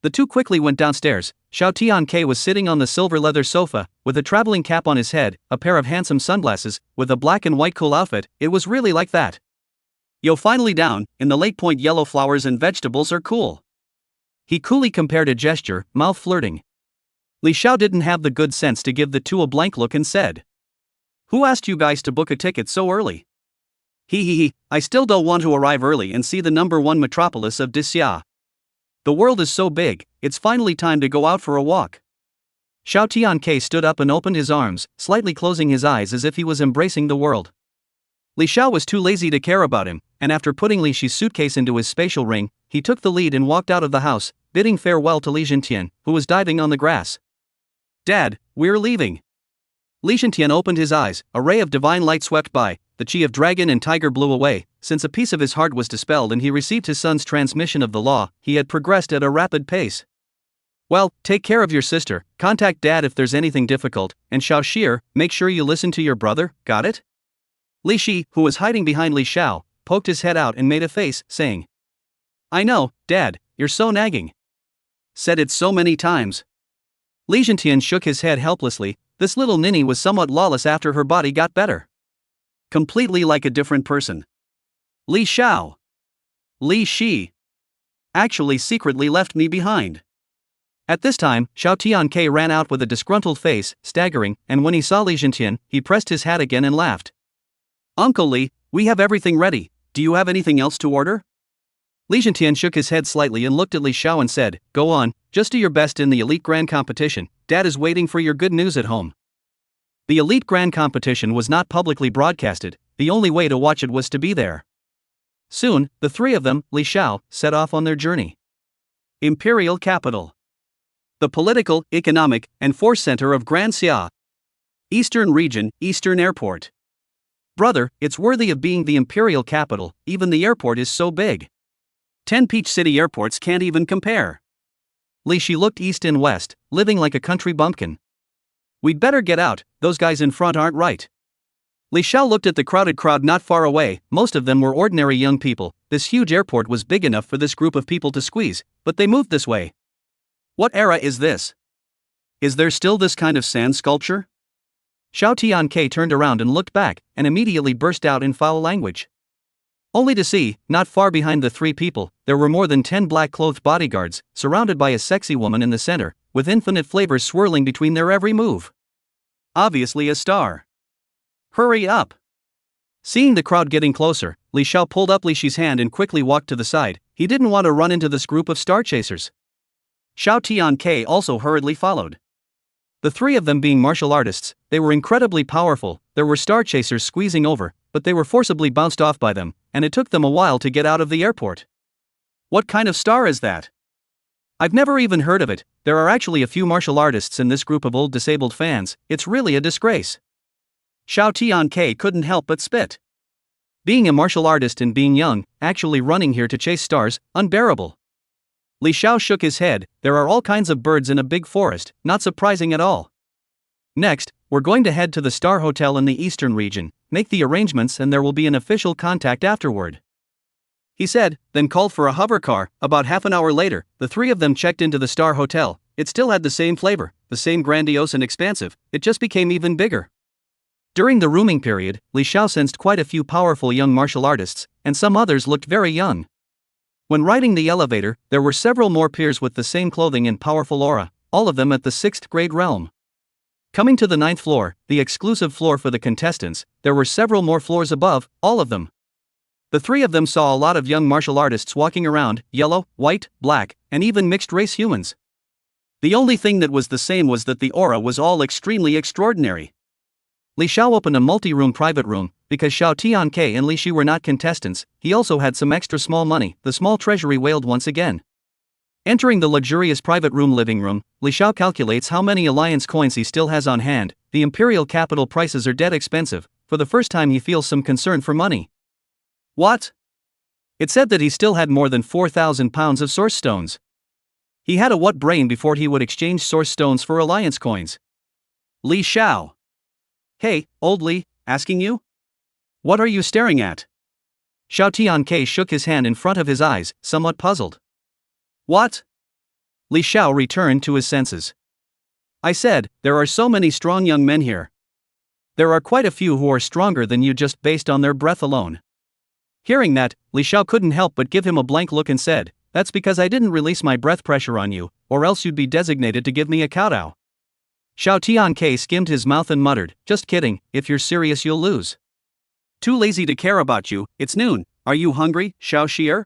The two quickly went downstairs. Xiao Tianke was sitting on the silver leather sofa, with a traveling cap on his head, a pair of handsome sunglasses, with a black and white cool outfit. It was really like that. "Yo, finally down, in the lake point yellow flowers and vegetables are cool." He coolly compared a gesture, mouth flirting. Li Xiao didn't have the good sense to give the two a blank look and said, "Who asked you guys to book a ticket so early?" He, I still don't want to arrive early and see the #1 metropolis of Xia. The world is so big, it's finally time to go out for a walk." Xiao Tianke stood up and opened his arms, slightly closing his eyes as if he was embracing the world. Li Xiao was too lazy to care about him, and after putting Li Shi's suitcase into his spatial ring, he took the lead and walked out of the house, bidding farewell to Li Zhentian, who was diving on the grass. "Dad, we're leaving." Li Zhentian opened his eyes, a ray of divine light swept by, the chi of dragon and tiger blew away. Since a piece of his heart was dispelled and he received his son's transmission of the law, he had progressed at a rapid pace. "Well, take care of your sister, contact Dad if there's anything difficult, and Xiao Sheer, make sure you listen to your brother, got it?" Li Shi, who was hiding behind Li Xiao, poked his head out and made a face, saying, "I know, Dad, you're so nagging. Said it so many times." Li Zhentian shook his head helplessly. This little ninny was somewhat lawless after her body got better. Completely like a different person. Li Xiao. Li Shi. Actually secretly left me behind. At this time, Xiao Tianke ran out with a disgruntled face, staggering, and when he saw Li Zhentian, he pressed his hat again and laughed. "Uncle Li, we have everything ready. Do you have anything else to order?" Li Zhentian shook his head slightly and looked at Li Xiao and said, "Go on, just do your best in the Elite Grand Competition. Dad is waiting for your good news at home." The Elite Grand Competition was not publicly broadcasted. The only way to watch it was to be there. Soon, the three of them, Li Xiao, set off on their journey. Imperial Capital. The political, economic, and force center of Grand Xia. Eastern Region, Eastern Airport. Brother, it's worthy of being the Imperial Capital, even the airport is so big. 10 Peach City airports can't even compare. Li Shi looked east and west, living like a country bumpkin. We'd better get out, those guys in front aren't right. Li Xiao looked at the crowded crowd not far away, most of them were ordinary young people. This huge airport was big enough for this group of people to squeeze, but they moved this way. What era is this? Is there still this kind of sand sculpture? Xiao Tianke turned around and looked back, and immediately burst out in foul language. Only to see, not far behind the three people, there were more than 10 black-clothed bodyguards, surrounded by a sexy woman in the center, with infinite flavors swirling between their every move. Obviously a star. Hurry up! Seeing the crowd getting closer, Li Xiao pulled up Li Shi's hand and quickly walked to the side. He didn't want to run into this group of star chasers. Xiao Tianke also hurriedly followed. The three of them being martial artists, they were incredibly powerful. There were star chasers squeezing over, but they were forcibly bounced off by them, and it took them a while to get out of the airport. What kind of star is that? I've never even heard of it. There are actually a few martial artists in this group of old disabled fans. It's really a disgrace. Xiao Tianke couldn't help but spit. Being a martial artist and being young, actually running here to chase stars, unbearable. Li Xiao shook his head. There are all kinds of birds in a big forest, not surprising at all. Next, we're going to head to the Star Hotel in the eastern region, make the arrangements, and there will be an official contact afterward. He said, then called for a hover car. About half an hour later, the three of them checked into the Star Hotel. It still had the same flavor, the same grandiose and expansive, it just became even bigger. During the rooming period, Li Xiao sensed quite a few powerful young martial artists, and some others looked very young. When riding the elevator, there were several more peers with the same clothing and powerful aura, all of them at the 6th grade realm. Coming to the 9th floor, the exclusive floor for the contestants, there were several more floors above, all of them. The three of them saw a lot of young martial artists walking around, yellow, white, black, and even mixed-race humans. The only thing that was the same was that the aura was all extremely extraordinary. Li Xiao opened a multi-room private room. Because Xiao Tianke and Li Shi were not contestants, he also had some extra small money. The small treasury wailed once again. Entering the luxurious private room living room, Li Xiao calculates how many alliance coins he still has on hand. The imperial capital prices are dead expensive. For the first time he feels some concern for money. What? It said that he still had more than 4,000 pounds of source stones. He had a what brain before he would exchange source stones for alliance coins. Li Xiao. Hey, old Li, asking you? What are you staring at? Xiao Tianke shook his hand in front of his eyes, somewhat puzzled. What? Li Xiao returned to his senses. I said, there are so many strong young men here. There are quite a few who are stronger than you just based on their breath alone. Hearing that, Li Xiao couldn't help but give him a blank look and said, that's because I didn't release my breath pressure on you, or else you'd be designated to give me a kowtow. Xiao Tianke skimmed his mouth and muttered, just kidding, if you're serious you'll lose. Too lazy to care about you. It's noon. Are you hungry, Xiao Xier?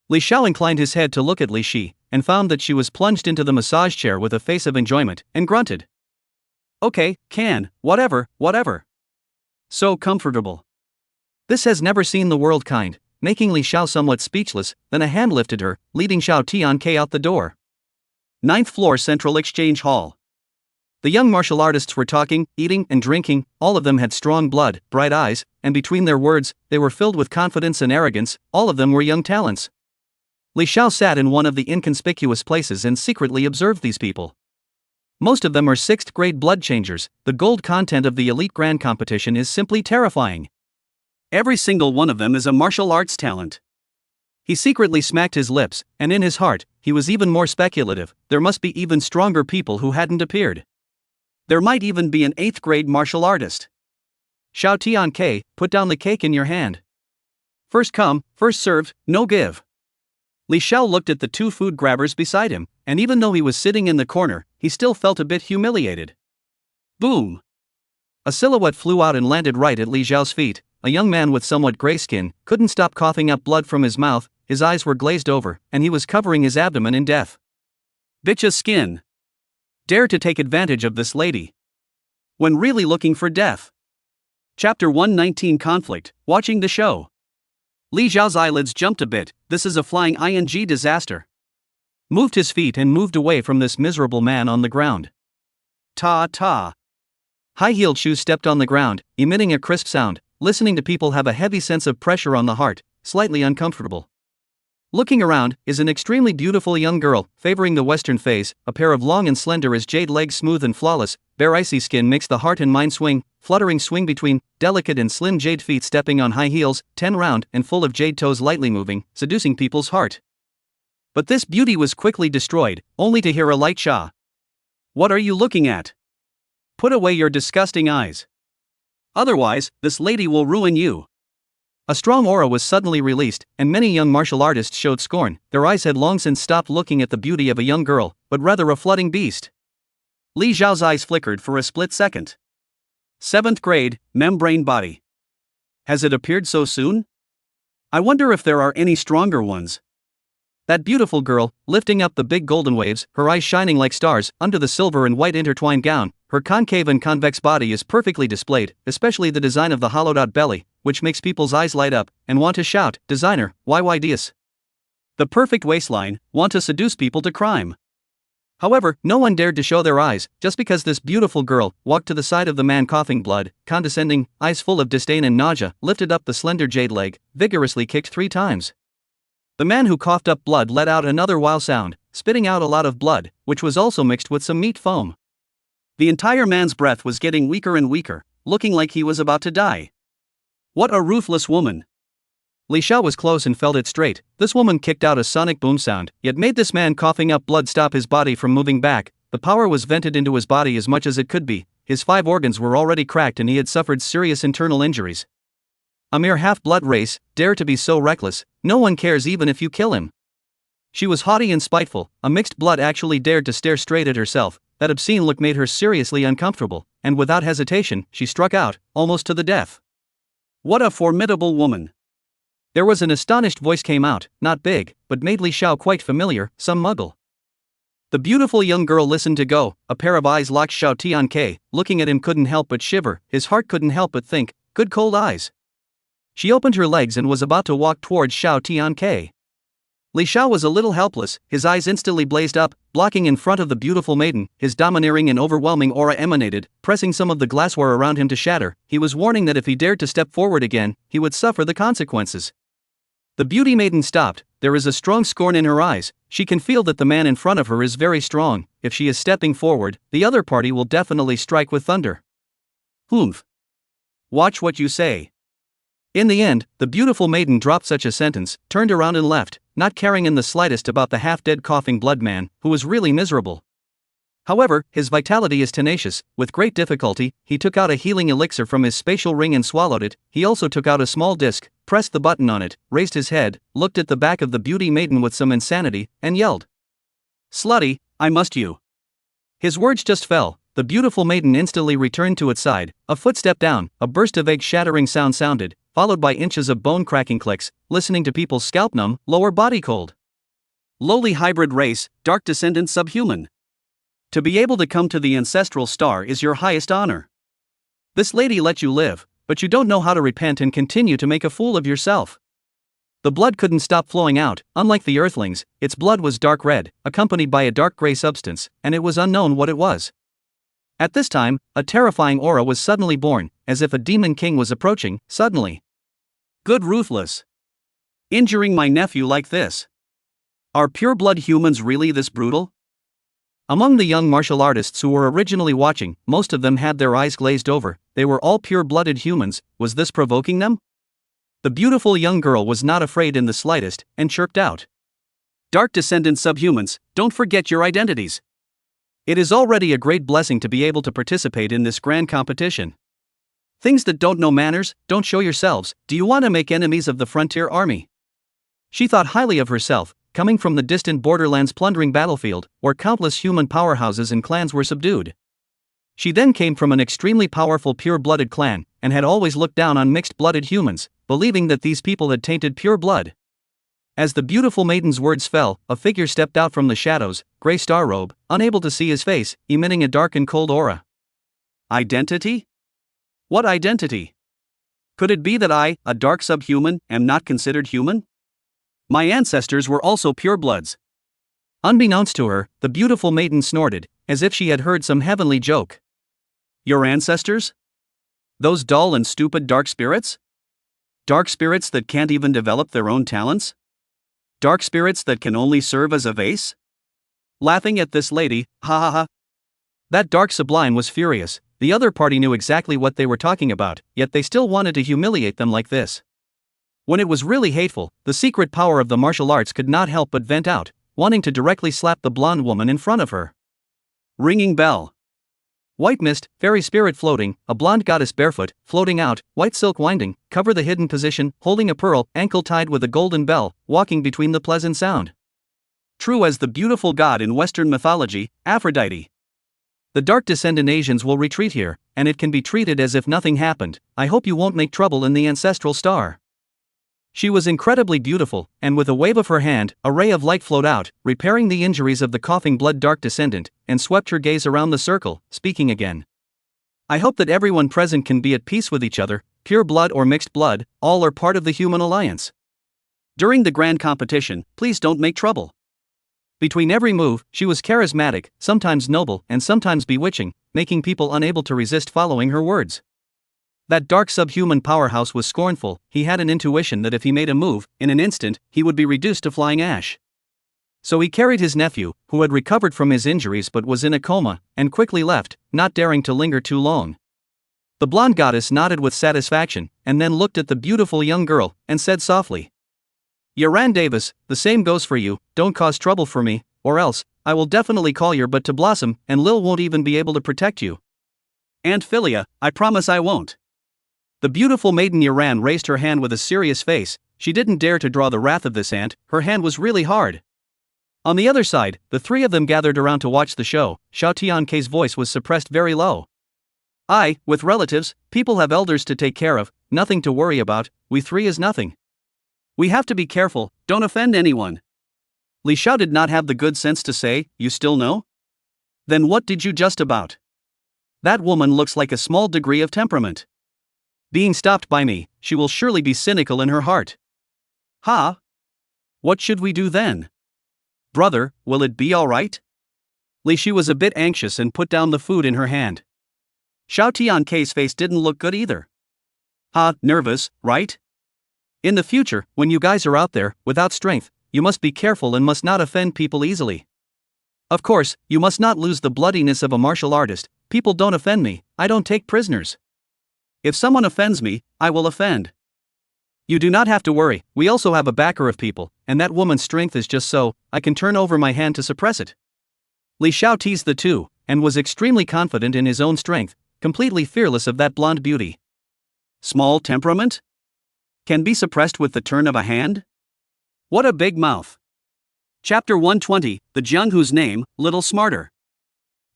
Li Xiao inclined his head to look at Li Shi, and found that she was plunged into the massage chair with a face of enjoyment, and grunted. Okay, whatever. So comfortable. This has never seen the world kind, making Li Xiao somewhat speechless. Then a hand lifted her, leading Xiao Tianke out the door. 9th floor Central Exchange Hall. The young martial artists were talking, eating, and drinking. All of them had strong blood, bright eyes, and between their words, they were filled with confidence and arrogance. All of them were young talents. Li Xiao sat in one of the inconspicuous places and secretly observed these people. Most of them are 6th grade blood changers. The gold content of the elite grand competition is simply terrifying. Every single one of them is a martial arts talent. He secretly smacked his lips, and in his heart, he was even more speculative. There must be even stronger people who hadn't appeared. There might even be an 8th grade martial artist. Xiao Tianke, put down the cake in your hand. First come, first served, no give. Li Xiao looked at the two food grabbers beside him, and even though he was sitting in the corner, he still felt a bit humiliated. Boom! A silhouette flew out and landed right at Li Xiao's feet. A young man with somewhat gray skin couldn't stop coughing up blood from his mouth. His eyes were glazed over, and he was covering his abdomen in death. Bitch's skin. Dare to take advantage of this lady. When really looking for death. Chapter 119 Conflict, watching the show. Li Xiao's eyelids jumped a bit. This is a flying ing disaster. Moved his feet and moved away from this miserable man on the ground. Ta. High-heeled shoes stepped on the ground, emitting a crisp sound. Listening to people have a heavy sense of pressure on the heart, slightly uncomfortable. Looking around is an extremely beautiful young girl, favoring the western phase, a pair of long and slender as jade legs, smooth and flawless, bare icy skin makes the heart and mind swing, fluttering swing between, delicate and slim jade feet stepping on high heels, 10 round and full of jade toes lightly moving, seducing people's heart. But this beauty was quickly destroyed, only to hear a light Xiao. What are you looking at? Put away your disgusting eyes. Otherwise, this lady will ruin you. A strong aura was suddenly released, and many young martial artists showed scorn. Their eyes had long since stopped looking at the beauty of a young girl, but rather a flooding beast. Li Zhao's eyes flickered for a split second. 7th grade, membrane body. Has it appeared so soon? I wonder if there are any stronger ones. That beautiful girl, lifting up the big golden waves, her eyes shining like stars, under the silver and white intertwined gown, her concave and convex body is perfectly displayed, especially the design of the hollowed-out belly, which makes people's eyes light up, and want to shout, "Designer, why Dias?" The perfect waistline, want to seduce people to crime. However, no one dared to show their eyes, just because this beautiful girl walked to the side of the man coughing blood, condescending, eyes full of disdain and nausea, lifted up the slender jade leg, vigorously kicked 3 times. The man who coughed up blood let out another wow sound, spitting out a lot of blood, which was also mixed with some meat foam. The entire man's breath was getting weaker and weaker, looking like he was about to die. What a ruthless woman! Li Xiao was close and felt it straight. This woman kicked out a sonic boom sound, yet made this man coughing up blood stop his body from moving back. The power was vented into his body as much as it could be. His 5 organs were already cracked and he had suffered serious internal injuries. A mere half-blood race, dare to be so reckless, no one cares even if you kill him. She was haughty and spiteful, a mixed blood actually dared to stare straight at herself. That obscene look made her seriously uncomfortable, and without hesitation, she struck out, almost to the death. What a formidable woman! There was an astonished voice came out, not big, but made Li Xiao quite familiar, some muggle. The beautiful young girl listened to go, a pair of eyes locked. Xiao Tianke, looking at him couldn't help but shiver, his heart couldn't help but think, good cold eyes. She opened her legs and was about to walk towards Xiao Tianke. Li Xiao was a little helpless, his eyes instantly blazed up, blocking in front of the beautiful maiden, his domineering and overwhelming aura emanated, pressing some of the glassware around him to shatter. He was warning that if he dared to step forward again, he would suffer the consequences. The beauty maiden stopped, there is a strong scorn in her eyes, she can feel that the man in front of her is very strong, if she is stepping forward, the other party will definitely strike with thunder. Humph. Watch what you say. In the end, the beautiful maiden dropped such a sentence, turned around and left, not caring in the slightest about the half-dead coughing blood man, who was really miserable. However, his vitality is tenacious. With great difficulty, he took out a healing elixir from his spatial ring and swallowed it. He also took out a small disc, pressed the button on it, raised his head, looked at the back of the beauty maiden with some insanity, and yelled, "Slutty, I must you." His words just fell. The beautiful maiden instantly returned to its side, a footstep down, a burst of egg-shattering sound sounded, followed by inches of bone-cracking clicks, listening to people's scalp-numb, lower body cold. Lowly hybrid race, dark descendant subhuman. To be able to come to the ancestral star is your highest honor. This lady let you live, but you don't know how to repent and continue to make a fool of yourself. The blood couldn't stop flowing out. Unlike the earthlings, its blood was dark red, accompanied by a dark gray substance, and it was unknown what it was. At this time, a terrifying aura was suddenly born, as if a demon king was approaching, suddenly. Good ruthless. Injuring my nephew like this. Are pure-blood humans really this brutal? Among the young martial artists who were originally watching, most of them had their eyes glazed over. They were all pure-blooded humans. Was this provoking them? The beautiful young girl was not afraid in the slightest, and chirped out. Dark descendant subhumans, don't forget your identities. It is already a great blessing to be able to participate in this grand competition. Things that don't know manners, don't show yourselves. Do you want to make enemies of the frontier army? She thought highly of herself, coming from the distant borderlands plundering battlefield, where countless human powerhouses and clans were subdued. She then came from an extremely powerful pure-blooded clan, and had always looked down on mixed-blooded humans, believing that these people had tainted pure blood. As the beautiful maiden's words fell, a figure stepped out from the shadows, gray star robe, unable to see his face, emitting a dark and cold aura. Identity? What identity? Could it be that I, a dark subhuman, am not considered human? My ancestors were also purebloods. Unbeknownst to her, the beautiful maiden snorted, as if she had heard some heavenly joke. Your ancestors? Those dull and stupid dark spirits? Dark spirits that can't even develop their own talents? Dark spirits that can only serve as a vase? Laughing at this lady, ha ha ha. That dark sublime was furious. The other party knew exactly what they were talking about, yet they still wanted to humiliate them like this. When it was really hateful, the secret power of the martial arts could not help but vent out, wanting to directly slap the blonde woman in front of her. Ringing bell. White mist, fairy spirit floating, a blonde goddess barefoot, floating out, white silk winding, cover the hidden position, holding a pearl, ankle tied with a golden bell, walking between the pleasant sound. True as the beautiful god in Western mythology, Aphrodite. The dark descendant Asians will retreat here, and it can be treated as if nothing happened. I hope you won't make trouble in the ancestral star. She was incredibly beautiful, and with a wave of her hand, a ray of light flowed out, repairing the injuries of the coughing blood dark descendant, and swept her gaze around the circle, speaking again. I hope that everyone present can be at peace with each other, pure blood or mixed blood, all are part of the human alliance. During the grand competition, please don't make trouble. Between every move, she was charismatic, sometimes noble, and sometimes bewitching, making people unable to resist following her words. That dark subhuman powerhouse was scornful. He had an intuition that if he made a move, in an instant, he would be reduced to flying ash. So he carried his nephew, who had recovered from his injuries but was in a coma, and quickly left, not daring to linger too long. The blonde goddess nodded with satisfaction, and then looked at the beautiful young girl, and said softly, Yaran Davis, the same goes for you, don't cause trouble for me, or else, I will definitely call your butt to blossom, and Lil won't even be able to protect you. Aunt Philia, I promise I won't. The beautiful maiden Yaran raised her hand with a serious face. She didn't dare to draw the wrath of this aunt, her hand was really hard. On the other side, the three of them gathered around to watch the show. Xiao Tian's voice was suppressed very low. With relatives, people have elders to take care of, nothing to worry about, we three is nothing. We have to be careful, don't offend anyone. Li Xiao did not have the good sense to say, you still know? Then what did you just about? That woman looks like a small degree of temperament. Being stopped by me, she will surely be cynical in her heart. What should we do then? Brother, will it be alright? Li Shi was a bit anxious and put down the food in her hand. Xiao Tian's face didn't look good either. Nervous, right? In the future, when you guys are out there, without strength, you must be careful and must not offend people easily. Of course, you must not lose the bloodiness of a martial artist. People don't offend me, I don't take prisoners. If someone offends me, I will offend. You do not have to worry, we also have a backer of people, and that woman's strength is just so, I can turn over my hand to suppress it. Li Xiao teased the two, and was extremely confident in his own strength, completely fearless of that blonde beauty. Small temperament? Can be suppressed with the turn of a hand? What a big mouth. Chapter 120, The Jiang whose name, Little Smarter.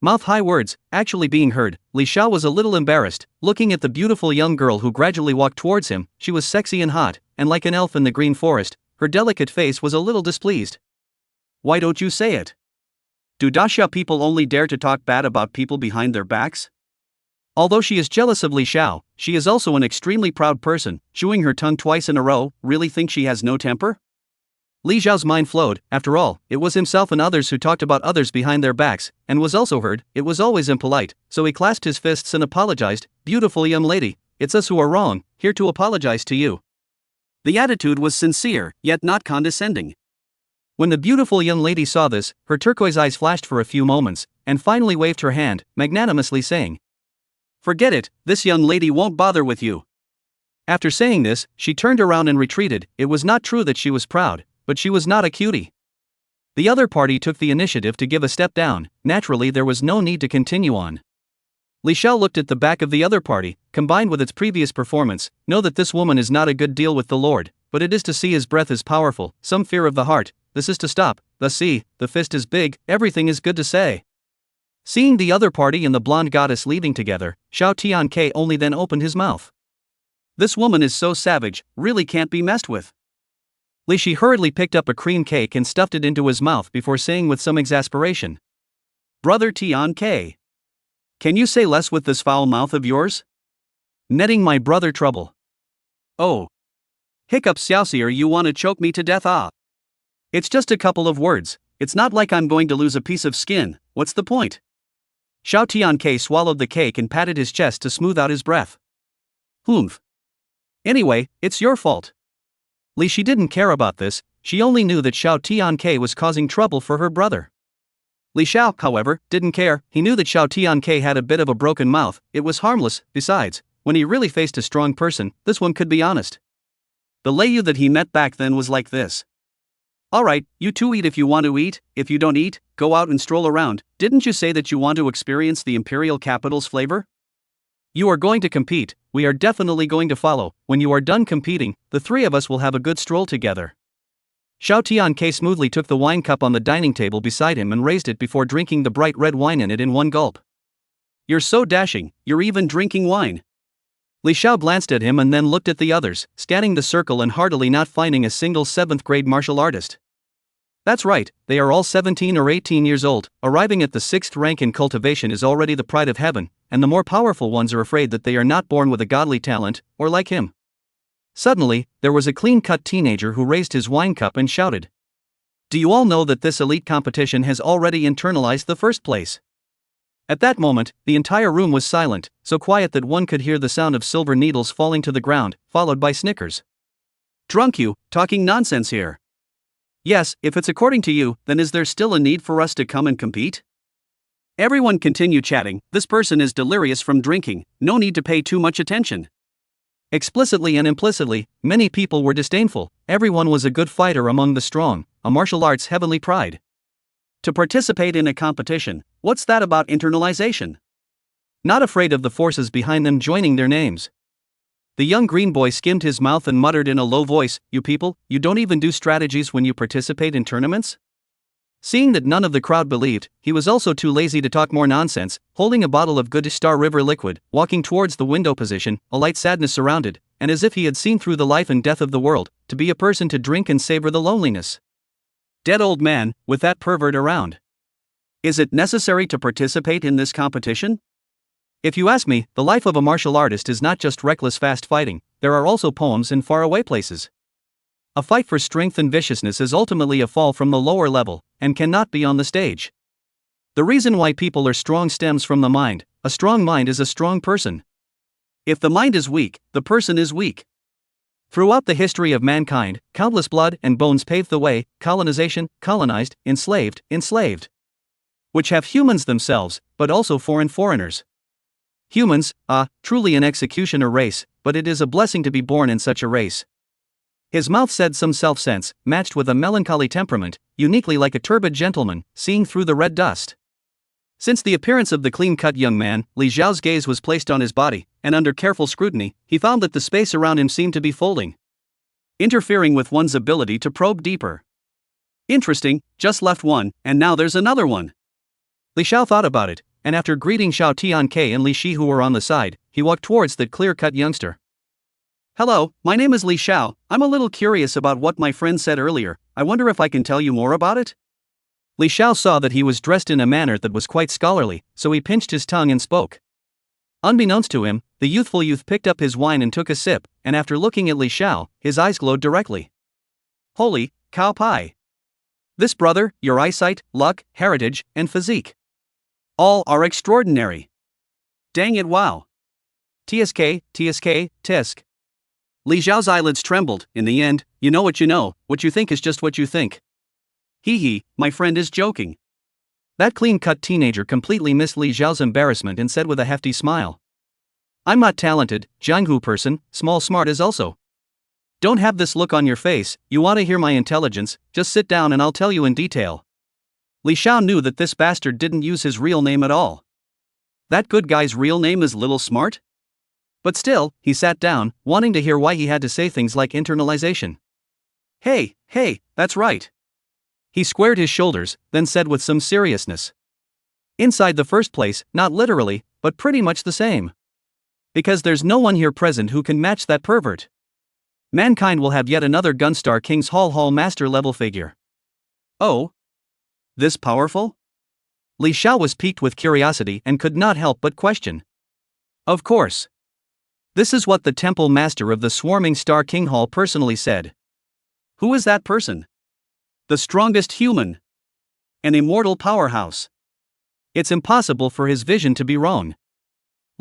Mouth high words, actually being heard. Li Xiao was a little embarrassed, looking at the beautiful young girl who gradually walked towards him. She was sexy and hot, and like an elf in the green forest, her delicate face was a little displeased. Why don't you say it? Do Daxia people only dare to talk bad about people behind their backs? Although she is jealous of Li Xiao, she is also an extremely proud person, chewing her tongue twice in a row. Really think she has no temper? Li Xiao's mind flowed. After all, it was himself and others who talked about others behind their backs, and was also heard. It was always impolite, so he clasped his fists and apologized. Beautiful young lady, it's us who are wrong, here to apologize to you. The attitude was sincere, yet not condescending. When the beautiful young lady saw this, her turquoise eyes flashed for a few moments, and finally waved her hand, magnanimously saying, Forget it, this young lady won't bother with you. After saying this, she turned around and retreated. It was not true that she was proud, but she was not a cutie. The other party took the initiative to give a step down. Naturally, there was no need to continue on. Li Xiao looked at the back of the other party, combined with its previous performance. Know that this woman is not a good deal with the Lord, but it is to see his breath is powerful, some fear of the heart, this is to stop, thus see, the fist is big, everything is good to say. Seeing the other party and the blonde goddess leaving together, Xiao Tian only then opened his mouth. This woman is so savage, really can't be messed with. Li Shi hurriedly picked up a cream cake and stuffed it into his mouth before saying with some exasperation, Brother Tian, can you say less with this foul mouth of yours? Netting my brother trouble. Oh. Hiccup Xiaoxier, you want to choke me to death? It's just a couple of words, it's not like I'm going to lose a piece of skin, what's the point? Xiao Tian swallowed the cake and patted his chest to smooth out his breath. Anyway, it's your fault. Li Shi didn't care about this, she only knew that Xiao Tianke was causing trouble for her brother. Li Xiao, however, didn't care. He knew that Xiao Tianke had a bit of a broken mouth. It was harmless. Besides, when he really faced a strong person, this one could be honest. The Leiyu that he met back then was like this. Alright, you two eat if you want to eat. If you don't eat, go out and stroll around. Didn't you say that you want to experience the imperial capital's flavor? You are going to compete. We are definitely going to follow. When you are done competing, the three of us will have a good stroll together. Xiao Tianke smoothly took the wine cup on the dining table beside him and raised it before drinking the bright red wine in it in one gulp. You're so dashing, you're even drinking wine. Li Xiao glanced at him and then looked at the others, scanning the circle and heartily not finding a single 7th grade martial artist. That's right, they are all 17 or 18 years old. Arriving at the 6th rank in cultivation is already the pride of heaven, and the more powerful ones are afraid that they are not born with a godly talent, or like him. Suddenly, there was a clean-cut teenager who raised his wine cup and shouted. Do you all know that this elite competition has already internalized the first place? At that moment, the entire room was silent, so quiet that one could hear the sound of silver needles falling to the ground, followed by snickers. Drunk you, talking nonsense here. Yes, if it's according to you, then is there still a need for us to come and compete? Everyone continued chatting. This person is delirious from drinking, no need to pay too much attention. Explicitly and implicitly, many people were disdainful. Everyone was a good fighter among the strong, a martial arts heavenly pride. To participate in a competition, what's that about internalization? Not afraid of the forces behind them joining their names. The young green boy skimmed his mouth and muttered in a low voice, You people, you don't even do strategies when you participate in tournaments? Seeing that none of the crowd believed, he was also too lazy to talk more nonsense, holding a bottle of good Star River liquid, walking towards the window position, a light sadness surrounded, and as if he had seen through the life and death of the world, to be a person to drink and savor the loneliness. Dead old man, with that pervert around. Is it necessary to participate in this competition? If you ask me, the life of a martial artist is not just reckless fast fighting, there are also poems in faraway places. A fight for strength and viciousness is ultimately a fall from the lower level, and cannot be on the stage. The reason why people are strong stems from the mind. A strong mind is a strong person. If the mind is weak, the person is weak. Throughout the history of mankind, countless blood and bones paved the way, colonization, colonized, enslaved, enslaved. Which have humans themselves, but also foreigners. Humans, truly an executioner race, but it is a blessing to be born in such a race. His mouth said some self-sense, matched with a melancholy temperament, uniquely like a turbid gentleman, seeing through the red dust. Since the appearance of the clean-cut young man, Li Xiao's gaze was placed on his body, and under careful scrutiny, he found that the space around him seemed to be folding, interfering with one's ability to probe deeper. Interesting, just left one, and now there's another one. Li Xiao thought about it, and after greeting Xiao Tianke and Li Shi who were on the side, he walked towards that clear-cut youngster. Hello, my name is Li Xiao. I'm a little curious about what my friend said earlier. I wonder if I can tell you more about it? Li Xiao saw that he was dressed in a manner that was quite scholarly, so he pinched his tongue and spoke. Unbeknownst to him, the youthful youth picked up his wine and took a sip, and after looking at Li Xiao, his eyes glowed directly. Holy cow pie! This brother, your eyesight, luck, heritage, and physique. All are extraordinary. Dang it, wow. TSK, tisk. Li Xiao's eyelids trembled. In the end, you know, what you think is just what you think. Hee, my friend is joking. That clean-cut teenager completely missed Li Xiao's embarrassment and said with a hefty smile. I'm not talented, Jianghu person, small smart is also. Don't have this look on your face, you want to hear my intelligence, just sit down and I'll tell you in detail. Li Xiao knew that this bastard didn't use his real name at all. That good guy's real name is Little Smart? But still, he sat down, wanting to hear why he had to say things like internalization. Hey, that's right. He squared his shoulders, then said with some seriousness. Inside the first place, not literally, but pretty much the same. Because there's no one here present who can match that pervert. Mankind will have yet another Gunstar King's Hall master level figure. Oh? This powerful? Li Xiao was piqued with curiosity and could not help but question. Of course. This is what the temple master of the swarming Star King Hall personally said. Who is that person? The strongest human. An immortal powerhouse. It's impossible for his vision to be wrong.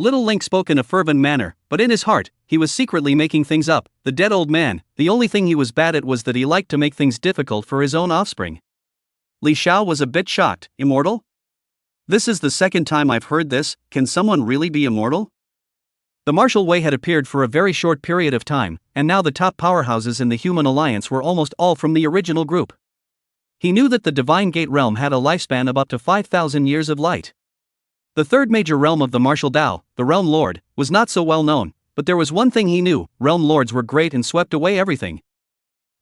Little Link spoke in a fervent manner, but in his heart, he was secretly making things up. The dead old man, the only thing he was bad at was that he liked to make things difficult for his own offspring. Li Xiao was a bit shocked. Immortal? This is the second time I've heard this. Can someone really be immortal? The martial way had appeared for a very short period of time, and now the top powerhouses in the human alliance were almost all from the original group. He knew that the Divine Gate realm had a lifespan of up to 5,000 years of light. The third major realm of the martial Tao, the Realm Lord, was not so well known, but there was one thing he knew: Realm Lords were great and swept away everything.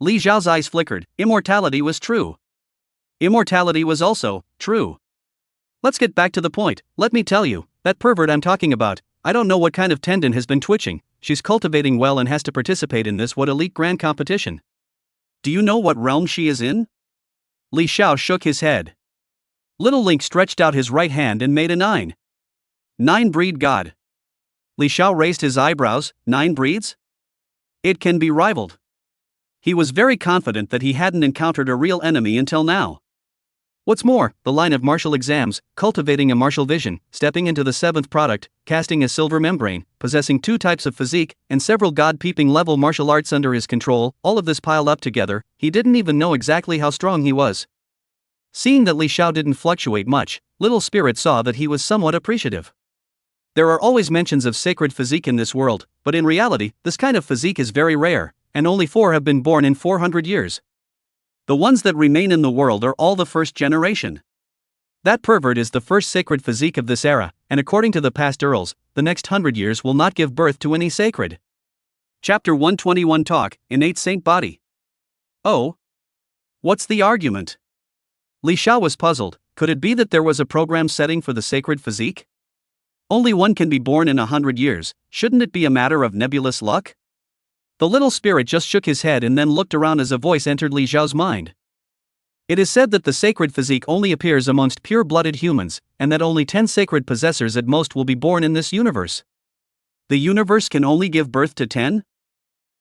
Li Xiao's eyes flickered. Immortality was true. Immortality was also true. Let's get back to the point. Let me tell you, that pervert I'm talking about, I don't know what kind of tendon has been twitching. She's cultivating well and has to participate in this elite grand competition. Do you know what realm she is in? Li Xiao shook his head. Little Link stretched out his right hand and made a 9. 9 breed god. Li Xiao raised his eyebrows. 9 breeds? It can be rivaled. He was very confident that he hadn't encountered a real enemy until now. What's more, the line of martial exams, cultivating a martial vision, stepping into the 7th product, casting a silver membrane, possessing 2 types of physique, and several god-peeping level martial arts under his control, all of this piled up together, he didn't even know exactly how strong he was. Seeing that Li Xiao didn't fluctuate much, Little Spirit saw that he was somewhat appreciative. There are always mentions of sacred physique in this world, but in reality, this kind of physique is very rare, and only 4 have been born in 400 years. The ones that remain in the world are all the first generation. That pervert is the first sacred physique of this era, and according to the past earls, the next 100 years will not give birth to any sacred. Chapter 121 Talk, Innate Saint Body. Oh? What's the argument? Li Xiao was puzzled. Could it be that there was a program setting for the sacred physique? Only one can be born in 100 years, shouldn't it be a matter of nebulous luck? The little spirit just shook his head and then looked around as a voice entered Li Xiao's mind. It is said that the sacred physique only appears amongst pure-blooded humans, and that only 10 sacred possessors at most will be born in this universe. The universe can only give birth to 10?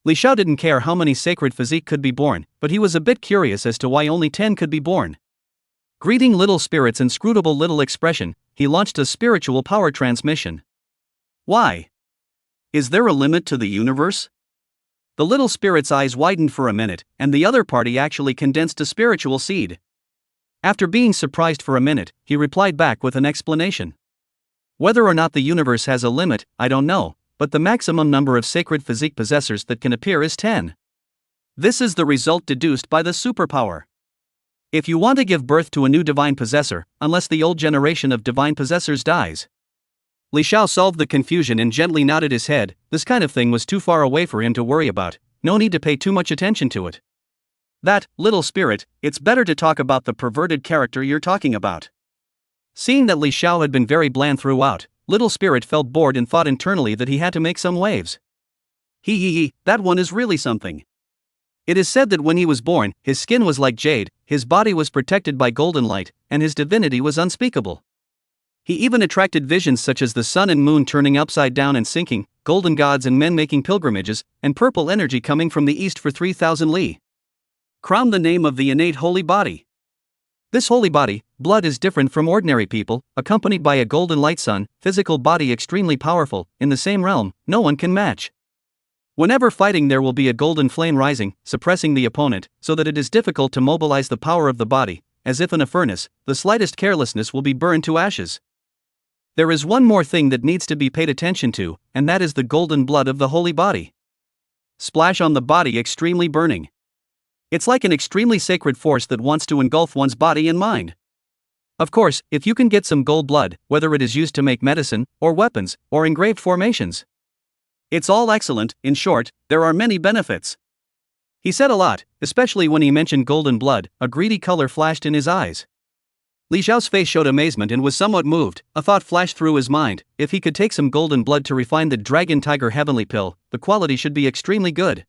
Li Xiao didn't care how many sacred physique could be born, but he was a bit curious as to why only 10 could be born. Greeting Little Spirit's inscrutable little expression, he launched a spiritual power transmission. Why? Is there a limit to the universe? The Little Spirit's eyes widened for a minute, and the other party actually condensed a spiritual seed. After being surprised for a minute, he replied back with an explanation. Whether or not the universe has a limit, I don't know, but the maximum number of sacred physique possessors that can appear is 10. This is the result deduced by the superpower. If you want to give birth to a new divine possessor, unless the old generation of divine possessors dies. Li Xiao solved the confusion and gently nodded his head. This kind of thing was too far away for him to worry about, no need to pay too much attention to it. That, Little Spirit, it's better to talk about the perverted character you're talking about. Seeing that Li Xiao had been very bland throughout, Little Spirit felt bored and thought internally that he had to make some waves. That one is really something. It is said that when he was born, his skin was like jade, his body was protected by golden light, and his divinity was unspeakable. He even attracted visions such as the sun and moon turning upside down and sinking, golden gods and men making pilgrimages, and purple energy coming from the east for 3,000 li. Crown the name of the innate holy body. This holy body, blood, is different from ordinary people, accompanied by a golden light sun, physical body extremely powerful, in the same realm, no one can match. Whenever fighting there will be a golden flame rising, suppressing the opponent, so that it is difficult to mobilize the power of the body, as if in a furnace, the slightest carelessness will be burned to ashes. There is one more thing that needs to be paid attention to, and that is the golden blood of the holy body. Splash on the body extremely burning. It's like an extremely sacred force that wants to engulf one's body and mind. Of course, if you can get some gold blood, whether it is used to make medicine, or weapons, or engraved formations. It's all excellent. In short, there are many benefits. He said a lot, especially when he mentioned golden blood. A greedy color flashed in his eyes. Li Xiao's face showed amazement and was somewhat moved. A thought flashed through his mind: if he could take some golden blood to refine the Dragon Tiger Heavenly Pill, the quality should be extremely good.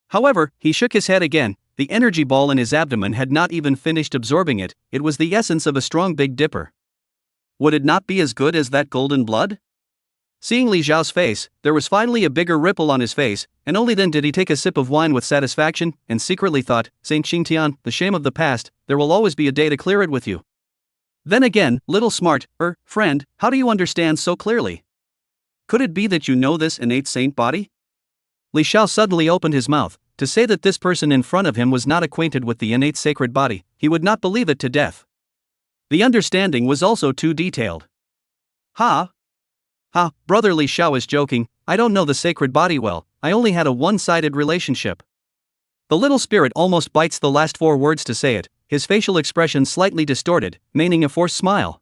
However, he shook his head again. The energy ball in his abdomen had not even finished absorbing it. It was the essence of a strong Big Dipper. Would it not be as good as that golden blood? Seeing Li Xiao's face, there was finally a bigger ripple on his face, and only then did he take a sip of wine with satisfaction, and secretly thought, Saint Xingtian, the shame of the past, there will always be a day to clear it with you. Then again, little smart, friend, how do you understand so clearly? Could it be that you know this innate saint body? Li Xiao suddenly opened his mouth. To say that this person in front of him was not acquainted with the innate sacred body, he would not believe it to death. The understanding was also too detailed. Ha! Ha, brother, Li Xiao is joking. I don't know the sacred body well, I only had a one-sided relationship. The little spirit almost bites the last 4 words to say it, his facial expression slightly distorted, meaning a forced smile.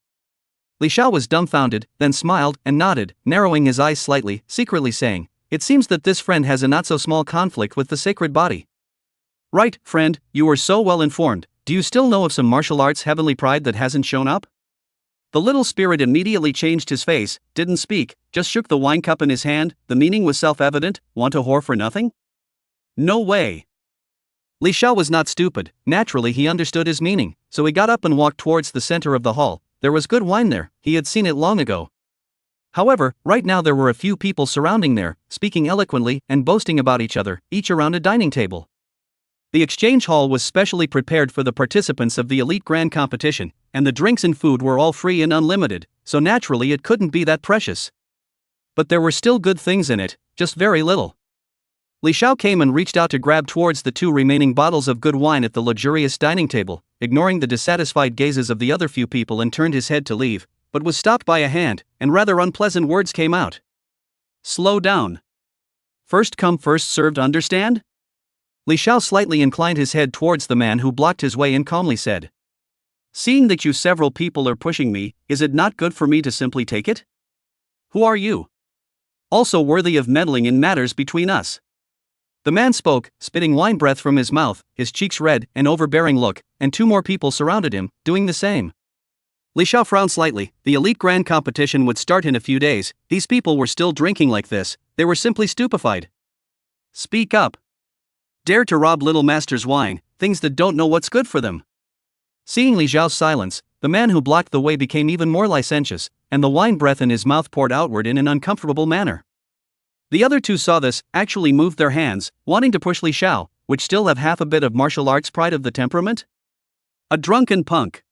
Li Xiao was dumbfounded, then smiled and nodded, narrowing his eyes slightly, secretly saying, "It seems that this friend has a not-so-small conflict with the sacred body." "Right, friend, you are so well informed. Do you still know of some martial arts heavenly pride that hasn't shown up?" The little spirit immediately changed his face, didn't speak, just shook the wine cup in his hand. The meaning was self-evident. Want a whore for nothing? No way. Li Xiao was not stupid. Naturally he understood his meaning, so he got up and walked towards the center of the hall. There was good wine there, he had seen it long ago. However, right now there were a few people surrounding there, speaking eloquently and boasting about each other, each around a dining table. The exchange hall was specially prepared for the participants of the elite grand competition, and the drinks and food were all free and unlimited, so naturally it couldn't be that precious. But there were still good things in it, just very little. Li Xiao came and reached out to grab towards the 2 remaining bottles of good wine at the luxurious dining table, ignoring the dissatisfied gazes of the other few people, and turned his head to leave, but was stopped by a hand, and rather unpleasant words came out. "Slow down. First come first served, understand?" Li Xiao slightly inclined his head towards the man who blocked his way and calmly said, "Seeing that you several people are pushing me, is it not good for me to simply take it? Who are you? Also worthy of meddling in matters between us?" The man spoke, spitting wine breath from his mouth, his cheeks red, an overbearing look, and 2 more people surrounded him, doing the same. Li Xiao frowned slightly. The elite grand competition would start in a few days. These people were still drinking like this. They were simply stupefied. Speak up. Dare to rob little master's wine, things that don't know what's good for them. Seeing Li Xiao's silence, the man who blocked the way became even more licentious, and the wine breath in his mouth poured outward in an uncomfortable manner. The other 2 saw this, actually moved their hands, wanting to push Li Xiao, which still have half a bit of martial arts pride of the temperament. A drunken punk.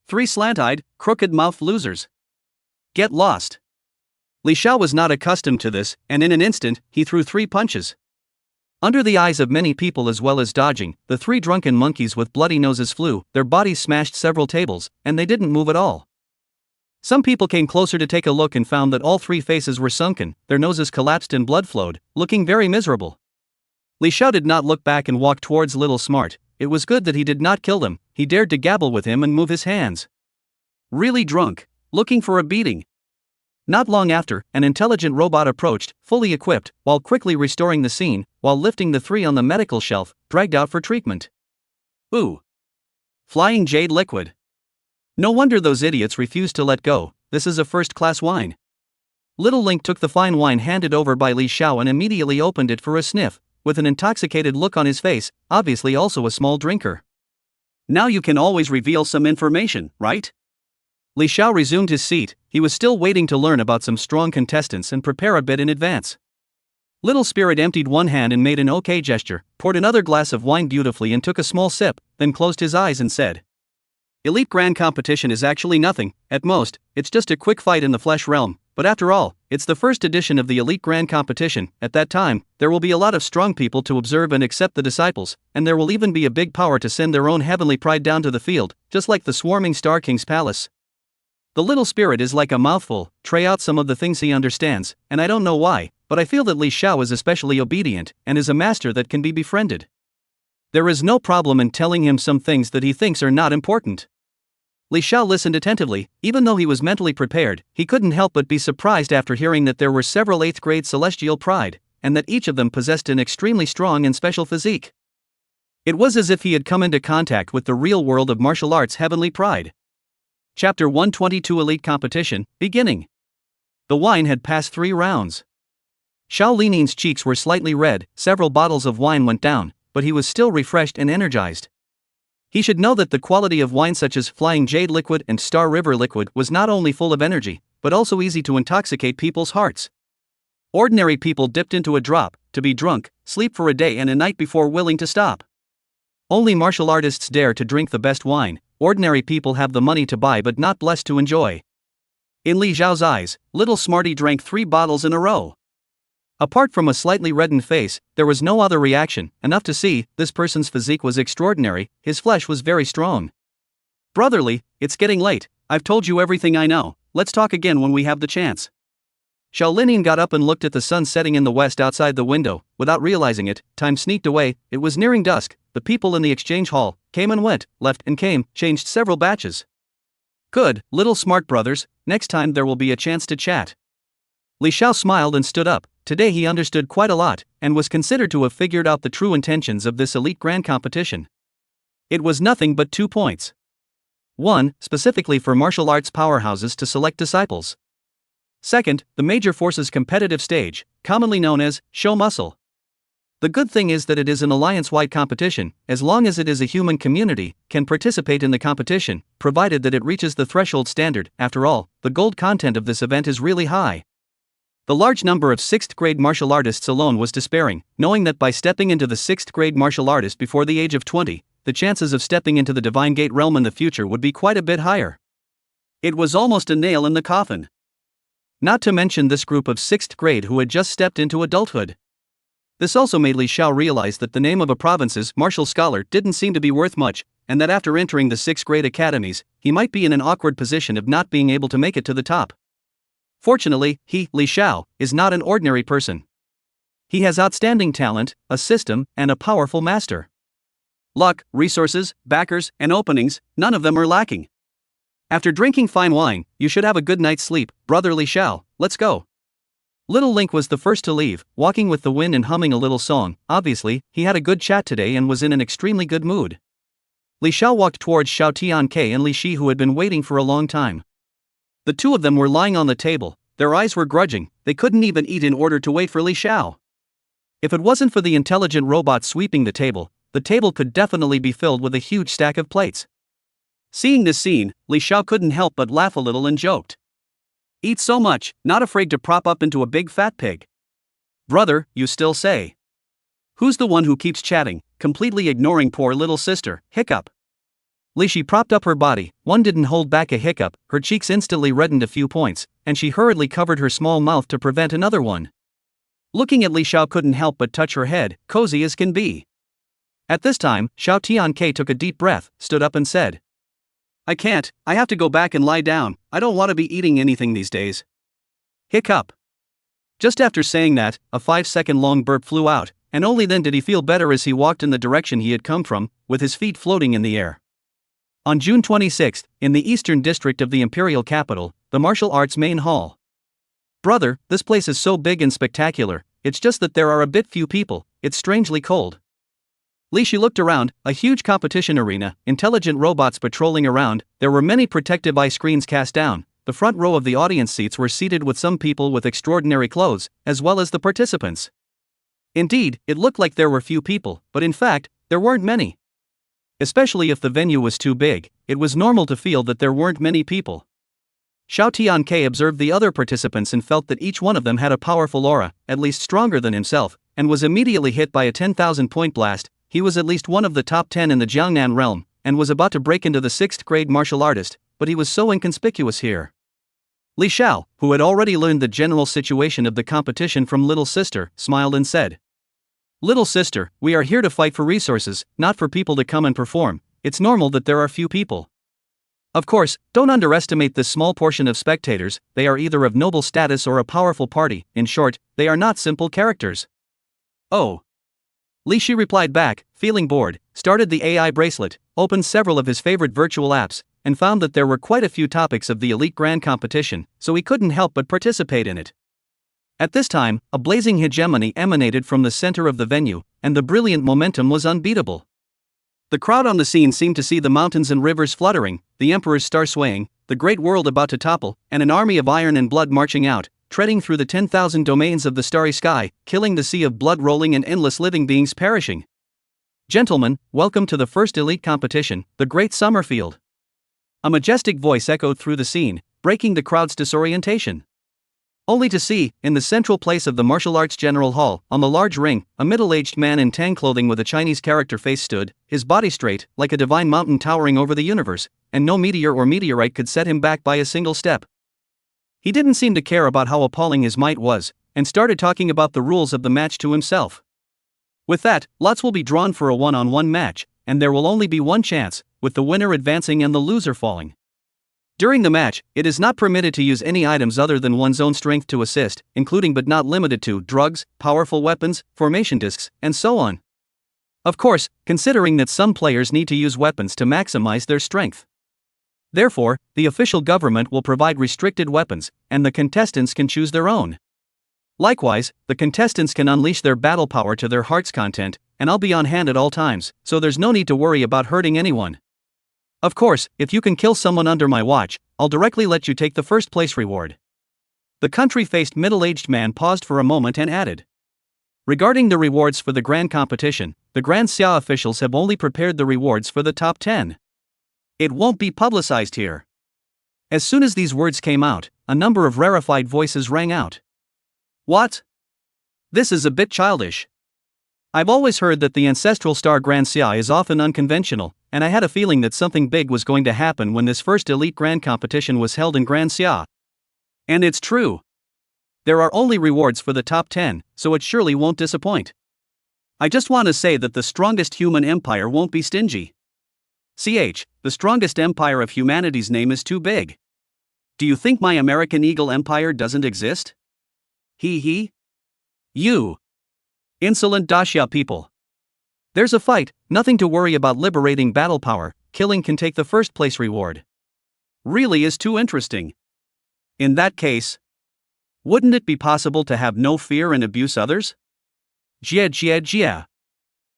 3 slant-eyed, crooked-mouthed losers. Get lost. Li Xiao was not accustomed to this, and in an instant, he threw 3 punches. Under the eyes of many people, as well as dodging, the 3 drunken monkeys with bloody noses flew, their bodies smashed several tables, and they didn't move at all. Some people came closer to take a look and found that all 3 faces were sunken, their noses collapsed and blood flowed, looking very miserable. Li Xiao did not look back and walk towards Little Smart. It was good that he did not kill them. He dared to gabble with him and move his hands. Really drunk, looking for a beating. Not long after, an intelligent robot approached, fully equipped, while quickly restoring the scene, while lifting the 3 on the medical shelf, dragged out for treatment. Ooh. Flying jade liquid. No wonder those idiots refused to let go. This is a first-class wine. Little Link took the fine wine handed over by Li Xiao and immediately opened it for a sniff, with an intoxicated look on his face, obviously also a small drinker. Now you can always reveal some information, right? Li Xiao resumed his seat. He was still waiting to learn about some strong contestants and prepare a bit in advance. Little Spirit emptied one hand and made an okay gesture, poured another glass of wine beautifully and took a small sip, then closed his eyes and said, "Elite Grand Competition is actually nothing. At most, it's just a quick fight in the flesh realm, but after all, it's the first edition of the Elite Grand Competition. At that time, there will be a lot of strong people to observe and accept the disciples, and there will even be a big power to send their own heavenly pride down to the field, just like the swarming Star King's palace." The little spirit is like a mouthful. Try out some of the things he understands, and I don't know why, but I feel that Li Xiao is especially obedient, and is a master that can be befriended. There is no problem in telling him some things that he thinks are not important. Li Xiao listened attentively. Even though he was mentally prepared, he couldn't help but be surprised after hearing that there were several 8th grade celestial pride, and that each of them possessed an extremely strong and special physique. It was as if he had come into contact with the real world of martial arts heavenly pride. Chapter 122 Elite Competition, beginning. The wine had passed 3 rounds. Xiao Lining's cheeks were slightly red, several bottles of wine went down, but he was still refreshed and energized. He should know that the quality of wine such as Flying Jade Liquid and Star River Liquid was not only full of energy, but also easy to intoxicate people's hearts. Ordinary people dipped into a drop, to be drunk, sleep for a day and a night before willing to stop. Only martial artists dare to drink the best wine. Ordinary people have the money to buy but not blessed to enjoy. In Li Xiao's eyes, little smarty drank 3 bottles in a row. Apart from a slightly reddened face, there was no other reaction. Enough to see, this person's physique was extraordinary, his flesh was very strong. Brotherly, it's getting late, I've told you everything I know, let's talk again when we have the chance. Xiao Linian got up and looked at the sun setting in the west outside the window. Without realizing it, time sneaked away, it was nearing dusk. The people in the exchange hall came and went, left and came, changed several batches. Good, little smart brothers, next time there will be a chance to chat. Li Xiao smiled and stood up. Today he understood quite a lot, and was considered to have figured out the true intentions of this elite grand competition. It was nothing but 2 points. 1. Specifically for martial arts powerhouses to select disciples. Second, the major forces competitive stage, commonly known as show muscle. The good thing is that it is an alliance-wide competition, as long as it is a human community, can participate in the competition, provided that it reaches the threshold standard. After all, the gold content of this event is really high. The large number of 6th grade martial artists alone was despairing, knowing that by stepping into the 6th grade martial artist before the age of 20, the chances of stepping into the Divine Gate realm in the future would be quite a bit higher. It was almost a nail in the coffin. Not to mention this group of 6th grade who had just stepped into adulthood. This also made Li Xiao realize that the name of a province's martial scholar didn't seem to be worth much, and that after entering the 6th grade academies, he might be in an awkward position of not being able to make it to the top. Fortunately, he, Li Xiao, is not an ordinary person. He has outstanding talent, a system, and a powerful master. Luck, resources, backers, and openings, none of them are lacking. After drinking fine wine, you should have a good night's sleep, brother Li Xiao, let's go. Little Link was the first to leave, walking with the wind and humming a little song. Obviously, he had a good chat today and was in an extremely good mood. Li Xiao walked towards Xiao Tianke and Li Shi, who had been waiting for a long time. The two of them were lying on the table, their eyes were grudging, they couldn't even eat in order to wait for Li Xiao. If it wasn't for the intelligent robot sweeping the table could definitely be filled with a huge stack of plates. Seeing this scene, Li Xiao couldn't help but laugh a little and joked. Eat so much, not afraid to prop up into a big fat pig. Brother, you still say. Who's the one who keeps chatting, completely ignoring poor little sister, hiccup? Li Shi propped up her body, one didn't hold back a hiccup, her cheeks instantly reddened a few points, and she hurriedly covered her small mouth to prevent another one. Looking at Li Xiao couldn't help but touch her head, cozy as can be. At this time, Xiao Tianke took a deep breath, stood up and said, I can't, I have to go back and lie down, I don't want to be eating anything these days. Hiccup. Just after saying that, a 5-second long burp flew out, and only then did he feel better as he walked in the direction he had come from, with his feet floating in the air. On June 26, in the eastern district of the imperial capital, the martial arts main hall. Brother, this place is so big and spectacular, it's just that there are a bit few people, it's strangely cold. Li Shi looked around, a huge competition arena, intelligent robots patrolling around, there were many protective eye screens cast down, the front row of the audience seats were seated with some people with extraordinary clothes, as well as the participants. Indeed, it looked like there were few people, but in fact, there weren't many. Especially if the venue was too big, it was normal to feel that there weren't many people. Xiao Tianke observed the other participants and felt that each one of them had a powerful aura, at least stronger than himself, and was immediately hit by a 10,000-point blast. He was at least one of the top 10 in the Jiangnan realm, and was about to break into the 6th grade martial artist, but he was so inconspicuous here. Li Xiao, who had already learned the general situation of the competition from little sister, smiled and said, Little sister, we are here to fight for resources, not for people to come and perform, it's normal that there are few people. Of course, don't underestimate this small portion of spectators, they are either of noble status or a powerful party, in short, they are not simple characters. Oh. Li Shi replied back, feeling bored, started the AI bracelet, opened several of his favorite virtual apps, and found that there were quite a few topics of the elite grand competition, so he couldn't help but participate in it. At this time, a blazing hegemony emanated from the center of the venue, and the brilliant momentum was unbeatable. The crowd on the scene seemed to see the mountains and rivers fluttering, the emperor's star swaying, the great world about to topple, and an army of iron and blood marching out, treading through the 10,000 domains of the starry sky, killing the sea of blood rolling and endless living beings perishing. Gentlemen, welcome to the first elite competition, the Great Summerfield. A majestic voice echoed through the scene, breaking the crowd's disorientation. Only to see, in the central place of the martial arts general hall, on the large ring, a middle-aged man in Tang clothing with a Chinese character face stood, his body straight, like a divine mountain towering over the universe, and no meteor or meteorite could set him back by a single step. He didn't seem to care about how appalling his might was, and started talking about the rules of the match to himself. With that, lots will be drawn for a one-on-one match, and there will only be one chance, with the winner advancing and the loser falling. During the match, it is not permitted to use any items other than one's own strength to assist, including but not limited to drugs, powerful weapons, formation discs, and so on. Of course, considering that some players need to use weapons to maximize their strength. Therefore, the official government will provide restricted weapons, and the contestants can choose their own. Likewise, the contestants can unleash their battle power to their heart's content, and I'll be on hand at all times, so there's no need to worry about hurting anyone. Of course, if you can kill someone under my watch, I'll directly let you take the first place reward. The country-faced middle-aged man paused for a moment and added. Regarding the rewards for the grand competition, the Grand Xiao officials have only prepared the rewards for the top 10. It won't be publicized here. As soon as these words came out, a number of rarefied voices rang out. What? This is a bit childish. I've always heard that the ancestral star Grand Xiao is often unconventional, and I had a feeling that something big was going to happen when this first elite grand competition was held in Grand Xiao. And it's true. There are only rewards for the top 10, so it surely won't disappoint. I just want to say that the strongest human empire won't be stingy. The strongest empire of humanity's name is too big. Do you think my American Eagle Empire doesn't exist? He. You. Insolent Daxia people. There's a fight, nothing to worry about liberating battle power, killing can take the first place reward. Really is too interesting. In that case, wouldn't it be possible to have no fear and abuse others? Jia.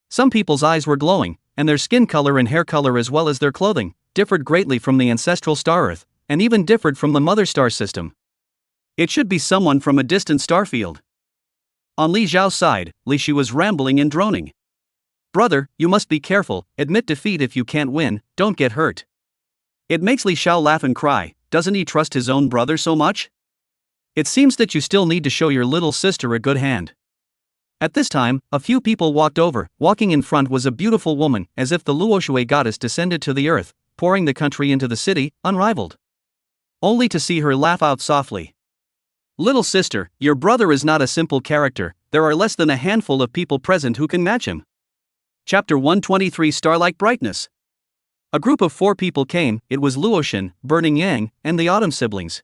Some people's eyes were glowing, and their skin color and hair color as well as their clothing, differed greatly from the ancestral star Earth, and even differed from the mother star system. It should be someone from a distant star field. On Li Xiao's side, Li Shi was rambling and droning. Brother, you must be careful, admit defeat if you can't win, don't get hurt. It makes Li Xiao laugh and cry, doesn't he trust his own brother so much? It seems that you still need to show your little sister a good hand. At this time, a few people walked over. Walking in front was a beautiful woman, as if the Luoshui goddess descended to the earth, pouring the country into the city, unrivaled. Only to see her laugh out softly. Little sister, your brother is not a simple character, there are less than a handful of people present who can match him. Chapter 123 Starlike Brightness. A group of 4 people came, it was Luoshan, Burning Yang, and the Autumn siblings.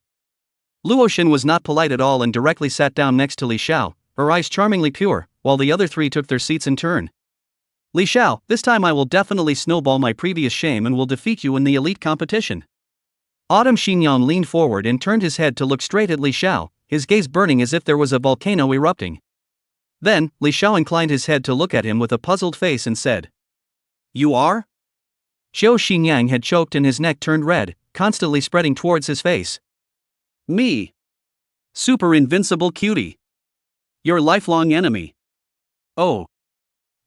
Luoshan was not polite at all and directly sat down next to Li Xiao, her eyes charmingly pure, while the other 3 took their seats in turn. Li Xiao, this time I will definitely snowball my previous shame and will defeat you in the elite competition. Autumn Xinyan leaned forward and turned his head to look straight at Li Xiao, his gaze burning as if there was a volcano erupting. Then, Li Xiao inclined his head to look at him with a puzzled face and said, You are? Xiao Xinyang had choked and his neck turned red, constantly spreading towards his face. Me. Super invincible cutie. Your lifelong enemy. Oh.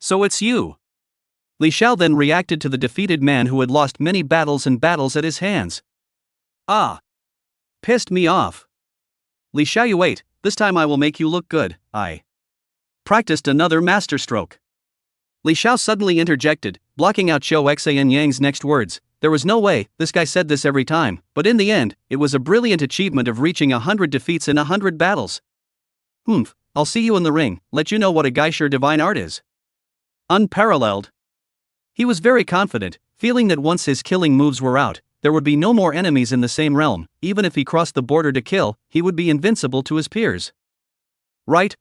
So it's you. Li Xiao then reacted to the defeated man who had lost many battles at his hands. Ah. Pissed me off. Li Xiao, you wait, this time I will make you look good, I practiced another masterstroke. Li Xiao suddenly interjected, blocking out Xiao Xian Yang's next words. There was no way, this guy said this every time, but in the end, it was a brilliant achievement of reaching 100 defeats in 100 battles. I'll see you in the ring, let you know what a geisha divine art is. Unparalleled. He was very confident, feeling that once his killing moves were out, there would be no more enemies in the same realm, even if he crossed the border to kill, he would be invincible to his peers. Right,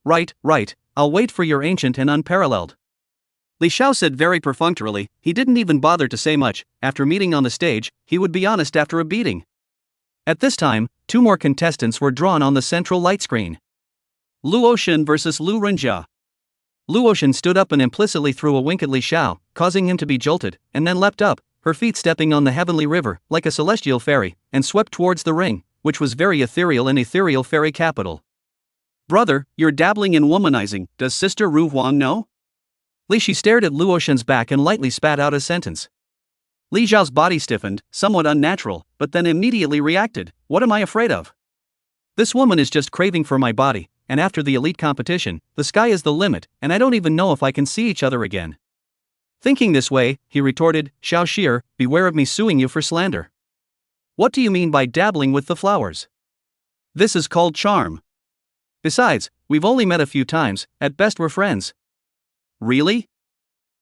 I'll wait for your ancient and unparalleled. Li Xiao said very perfunctorily, he didn't even bother to say much, after meeting on the stage, he would be honest after a beating. At this time, 2 more contestants were drawn on the central light screen. Luoshan versus Lu Renjia. Luoshan stood up and implicitly threw a wink at Li Xiao, causing him to be jolted, and then leapt up, her feet stepping on the heavenly river, like a celestial fairy, and swept towards the ring, which was very ethereal and ethereal fairy capital. Brother, you're dabbling in womanizing, does Sister Ru Wang know? Li Shi stared at Luoshan's back and lightly spat out a sentence. Li Xiao's body stiffened, somewhat unnatural, but then immediately reacted, what am I afraid of? This woman is just craving for my body, and after the elite competition, the sky is the limit, and I don't even know if I can see each other again. Thinking this way, he retorted, Xiao Shir, beware of me suing you for slander. What do you mean by dabbling with the flowers? This is called charm. Besides, we've only met a few times, at best we're friends. Really?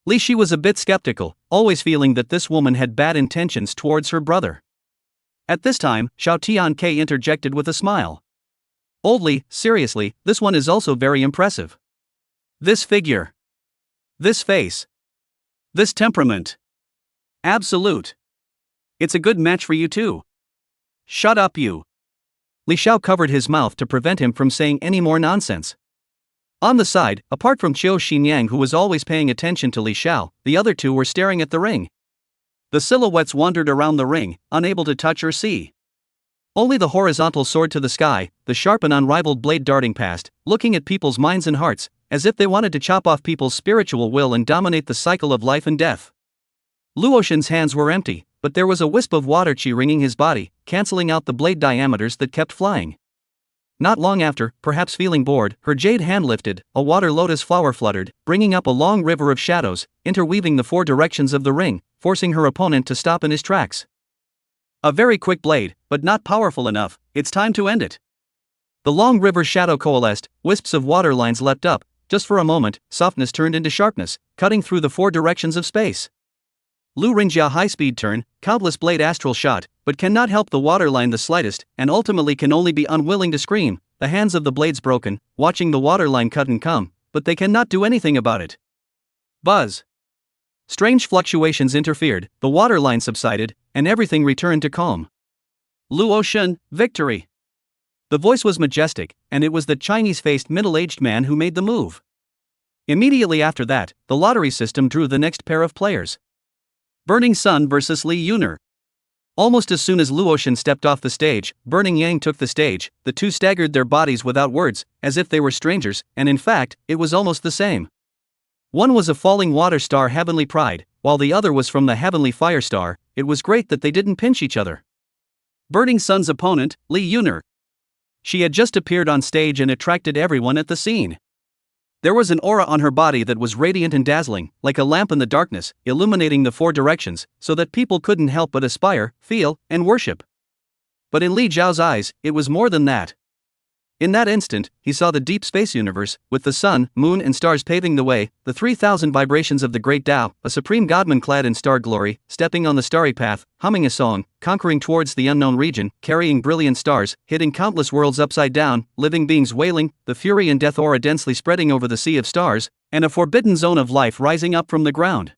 Li Shi was a bit skeptical, always feeling that this woman had bad intentions towards her brother. At this time, Xiao Tianke interjected with a smile. Old Li, seriously, this one is also very impressive. This figure. This face. This temperament. Absolute. It's a good match for you too. Shut up you. Li Xiao covered his mouth to prevent him from saying any more nonsense. On the side, apart from Qiu Xinyang, who was always paying attention to Li Xiao, the other two were staring at the ring. The silhouettes wandered around the ring, unable to touch or see. Only the horizontal soared to the sky, the sharp and unrivaled blade darting past, looking at people's minds and hearts, as if they wanted to chop off people's spiritual will and dominate the cycle of life and death. Luotian's hands were empty, but there was a wisp of water qi ringing his body, cancelling out the blade diameters that kept flying. Not long after, perhaps feeling bored, her jade hand lifted, a water lotus flower fluttered, bringing up a long river of shadows, interweaving the four directions of the ring, forcing her opponent to stop in his tracks. A very quick blade, but not powerful enough, it's time to end it. The long river shadow coalesced, wisps of water lines leapt up, just for a moment, softness turned into sharpness, cutting through the four directions of space. Lu Ringjia high-speed turn, countless blade astral shot, but cannot help the waterline the slightest, and ultimately can only be unwilling to scream, the hands of the blades broken, watching the waterline cut and come, but they cannot do anything about it. Buzz. Strange fluctuations interfered, the waterline subsided, and everything returned to calm. Luotian, victory. The voice was majestic, and it was the Chinese-faced middle-aged man who made the move. Immediately after that, the lottery system drew the next pair of players. Burning Sun vs. Li Yuner. Almost as soon as Luotian stepped off the stage, Burning Yang took the stage. The two staggered their bodies without words, as if they were strangers, and in fact, it was almost the same. One was a falling water star Heavenly Pride, while the other was from the Heavenly Fire Star. It was great that they didn't pinch each other. Burning Sun's opponent, Li Yuner. She had just appeared on stage and attracted everyone at the scene. There was an aura on her body that was radiant and dazzling, like a lamp in the darkness, illuminating the four directions, so that people couldn't help but aspire, feel, and worship. But in Li Zhao's eyes, it was more than that. In that instant, he saw the deep space universe, with the sun, moon and stars paving the way, the 3,000 vibrations of the great Tao, a supreme godman clad in star glory, stepping on the starry path, humming a song, conquering towards the unknown region, carrying brilliant stars, hitting countless worlds upside down, living beings wailing, the fury and death aura densely spreading over the sea of stars, and a forbidden zone of life rising up from the ground.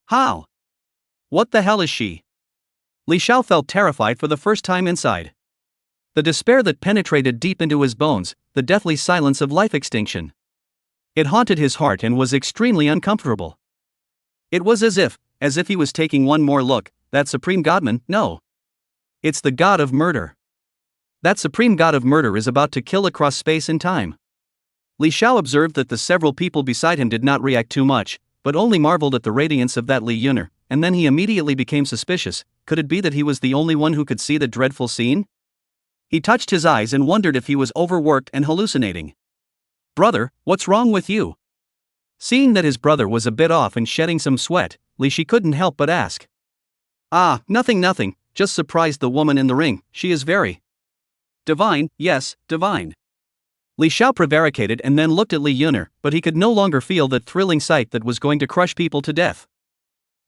How? What the hell is she? Li Xiao felt terrified for the first time inside. The despair that penetrated deep into his bones, the deathly silence of life extinction. It haunted his heart and was extremely uncomfortable. It was as if he was taking one more look. That supreme godman, no. It's the god of murder. That supreme god of murder is about to kill across space and time. Li Xiao observed that the several people beside him did not react too much, but only marveled at the radiance of that Li Yuner, and then he immediately became suspicious. Could it be that he was the only one who could see the dreadful scene? He touched his eyes and wondered if he was overworked and hallucinating. Brother, what's wrong with you? Seeing that his brother was a bit off and shedding some sweat, Li Shi couldn't help but ask. Ah, nothing, just surprised the woman in the ring. She is very divine, yes, divine. Li Xiao prevaricated and then looked at Li Yuner, but he could no longer feel that thrilling sight that was going to crush people to death.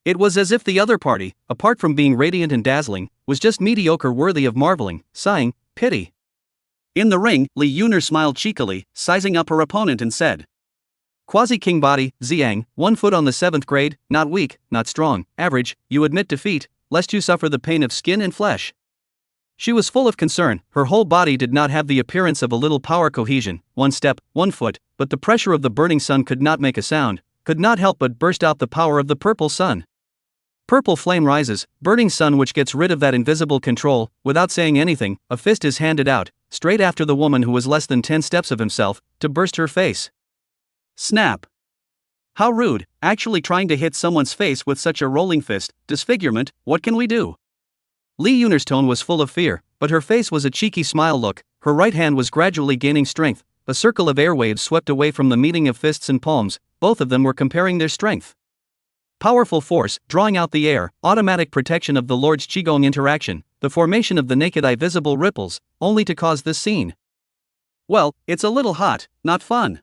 It was as if the other party, apart from being radiant and dazzling, was just mediocre, worthy of marveling, sighing, pity. In the ring, Li Yuner smiled cheekily, sizing up her opponent and said, Quasi-king body, Xiang, 1 foot on the 7th grade, not weak, not strong, average, you admit defeat, lest you suffer the pain of skin and flesh. She was full of concern, her whole body did not have the appearance of a little power cohesion, 1 step, 1 foot, but the pressure of the burning sun could not make a sound, could not help but burst out the power of the purple sun. Purple flame rises, burning sun which gets rid of that invisible control. Without saying anything, a fist is handed out, straight after the woman who was less than 10 steps of himself, to burst her face. Snap. How rude, actually trying to hit someone's face with such a rolling fist. Disfigurement, what can we do? Li Yuner's tone was full of fear, but her face was a cheeky smile look. Her right hand was gradually gaining strength. A circle of airwaves swept away from the meeting of fists and palms. Both of them were comparing their strength. Powerful force, drawing out the air, automatic protection of the Lord's Qigong interaction, the formation of the naked eye visible ripples, only to cause this scene. Well, it's a little hot, not fun.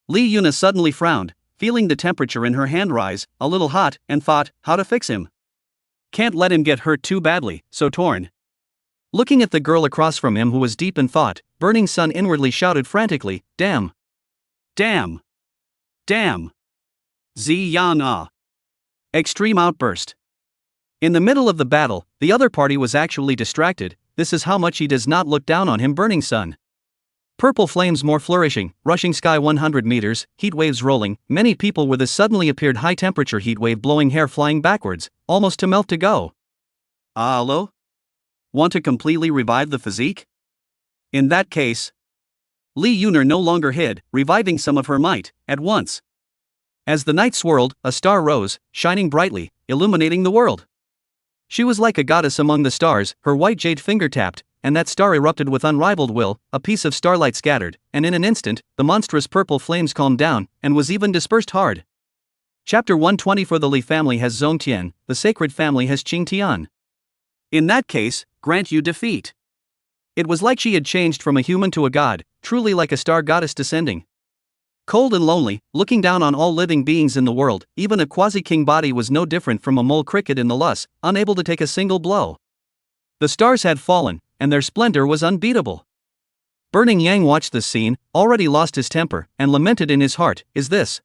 Lee Yuna suddenly frowned, feeling the temperature in her hand rise, a little hot, and thought, how to fix him. Can't let him get hurt too badly, so torn. Looking at the girl across from him who was deep in thought, Burning Sun inwardly shouted frantically, damn! Damn! Damn! Ziyana! Extreme outburst. In the middle of the battle, the other party was actually distracted. This is how much he does not look down on him. Burning Sun. Purple flames more flourishing, rushing sky 100 meters, heat waves rolling, many people with a suddenly appeared high temperature heat wave blowing hair flying backwards, almost to melt to go. Hello? Want to completely revive the physique? In that case, Lee Yuner no longer hid, reviving some of her might, at once. As the night swirled, a star rose, shining brightly, illuminating the world. She was like a goddess among the stars, her white jade finger tapped, and that star erupted with unrivaled will, a piece of starlight scattered, and in an instant, the monstrous purple flames calmed down, and was even dispersed hard. Chapter 120. For the Li family has Zong Tian, the sacred family has Qing Tian. In that case, grant you defeat. It was like she had changed from a human to a god, truly like a star goddess descending. Cold and lonely, looking down on all living beings in the world, even a quasi-king body was no different from a mole cricket in the lus, unable to take a single blow. The stars had fallen, and their splendor was unbeatable. Burning Yang watched this scene, already lost his temper, and lamented in his heart, is this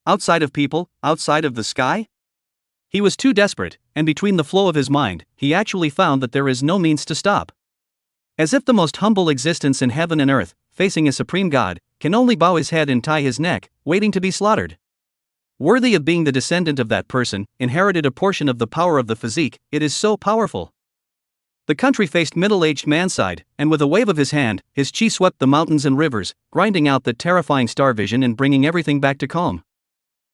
outside of people, outside of the sky? He was too desperate, and between the flow of his mind, he actually found that there is no means to stop. As if the most humble existence in heaven and earth, facing a supreme god, can only bow his head and tie his neck, waiting to be slaughtered. Worthy of being the descendant of that person, inherited a portion of the power of the physique, it is so powerful. The country faced middle-aged man's side, and with a wave of his hand, his chi swept the mountains and rivers, grinding out that terrifying star vision and bringing everything back to calm.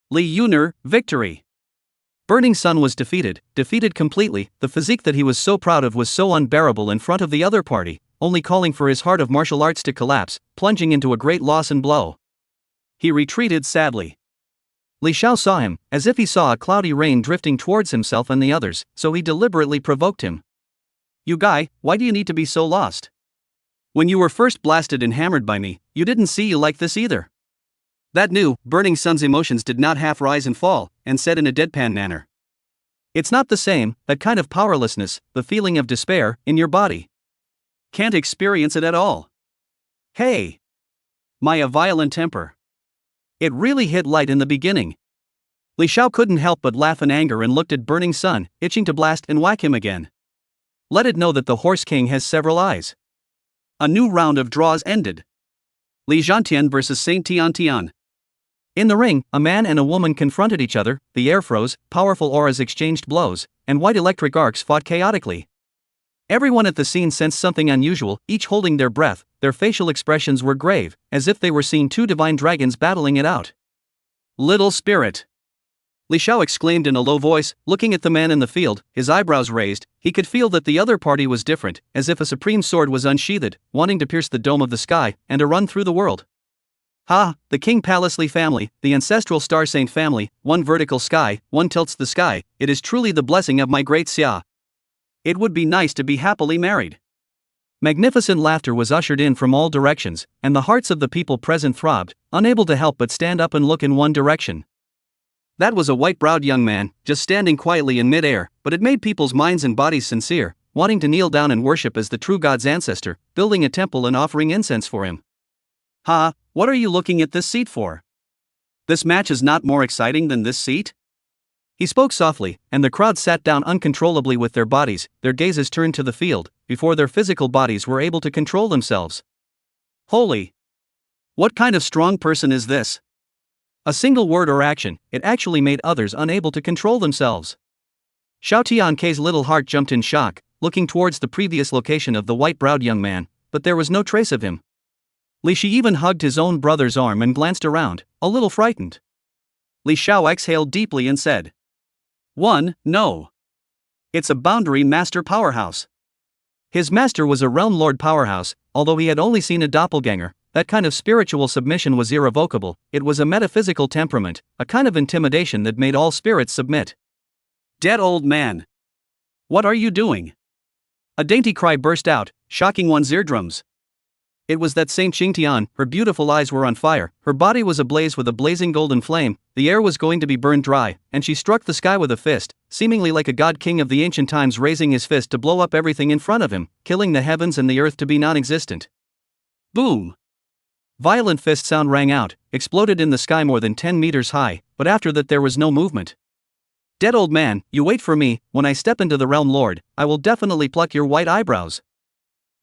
Lee Yuner, victory! Burning Sun was defeated completely. The physique that he was so proud of was so unbearable in front of the other party, only calling for his heart of martial arts to collapse, plunging into a great loss and blow. He retreated sadly. Li Xiao saw him, as if he saw a cloudy rain drifting towards himself and the others, so he deliberately provoked him. You guy, why do you need to be so lost? When you were first blasted and hammered by me, you didn't see you like this either. That new, Burning Sun's emotions did not half rise and fall, and said in a deadpan manner. It's not the same, that kind of powerlessness, the feeling of despair, in your body. Can't experience it at all. Hey! My violent temper. It really hit light in the beginning. Li Xiao couldn't help but laugh in anger and looked at Burning Sun, itching to blast and whack him again. Let it know that the Horse King has several eyes. A new round of draws ended. Li Zhantian vs Saint Tian Tian. In the ring, a man and a woman confronted each other, the air froze, powerful auras exchanged blows, and white electric arcs fought chaotically. Everyone at the scene sensed something unusual, each holding their breath, their facial expressions were grave, as if they were seeing two divine dragons battling it out. Little spirit! Li Xiao exclaimed in a low voice, looking at the man in the field, his eyebrows raised. He could feel that the other party was different, as if a supreme sword was unsheathed, wanting to pierce the dome of the sky, and to run through the world. Ha, the King Palace Li family, the ancestral Star Saint family, one vertical sky, one tilts the sky, it is truly the blessing of my great Xiao. It would be nice to be happily married. Magnificent laughter was ushered in from all directions, and the hearts of the people present throbbed, unable to help but stand up and look in one direction. That was a white-browed young man, just standing quietly in mid-air, but it made people's minds and bodies sincere, wanting to kneel down and worship as the true God's ancestor, building a temple and offering incense for him. Ha, what are you looking at this seat for? This match is not more exciting than this seat? He spoke softly, and the crowd sat down uncontrollably with their bodies, their gazes turned to the field, before their physical bodies were able to control themselves. Holy! What kind of strong person is this? A single word or action, it actually made others unable to control themselves. Xiao Tian's little heart jumped in shock, looking towards the previous location of the white-browed young man, but there was no trace of him. Li Shi even hugged his own brother's arm and glanced around, a little frightened. Li Xiao exhaled deeply and said, No. It's a boundary master powerhouse. His master was a realm lord powerhouse, although he had only seen a doppelganger. That kind of spiritual submission was irrevocable, it was a metaphysical temperament, a kind of intimidation that made all spirits submit. Dead old man. What are you doing? A dainty cry burst out, shocking one's eardrums. It was that Saint Xingtian. Her beautiful eyes were on fire, her body was ablaze with a blazing golden flame, the air was going to be burned dry, and she struck the sky with a fist, seemingly like a god king of the ancient times raising his fist to blow up everything in front of him, killing the heavens and the earth to be non-existent. Boom! Violent fist sound rang out, exploded in the sky more than 10 meters high, but after that there was no movement. Dead old man, you wait for me, when I step into the realm lord, I will definitely pluck your white eyebrows.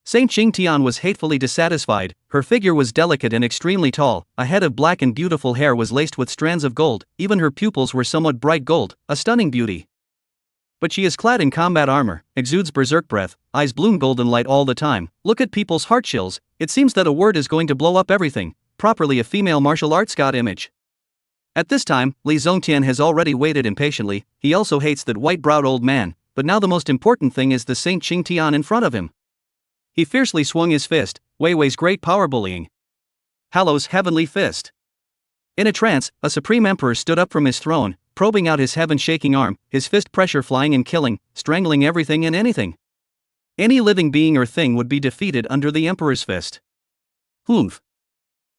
Saint Xingtian was hatefully dissatisfied, her figure was delicate and extremely tall, a head of black and beautiful hair was laced with strands of gold, even her pupils were somewhat bright gold, a stunning beauty. But she is clad in combat armor, exudes berserk breath, eyes bloom golden light all the time, look at people's heart chills, it seems that a word is going to blow up everything, properly a female martial arts god image. At this time, Li Zongtian has already waited impatiently, he also hates that white-browed old man, but now the most important thing is the Saint Xingtian in front of him. He fiercely swung his fist, Wei Wei's great power bullying. Hallow's heavenly fist. In a trance, a supreme emperor stood up from his throne, probing out his heaven-shaking arm, his fist pressure flying and killing, strangling everything and anything. Any living being or thing would be defeated under the emperor's fist. Humph.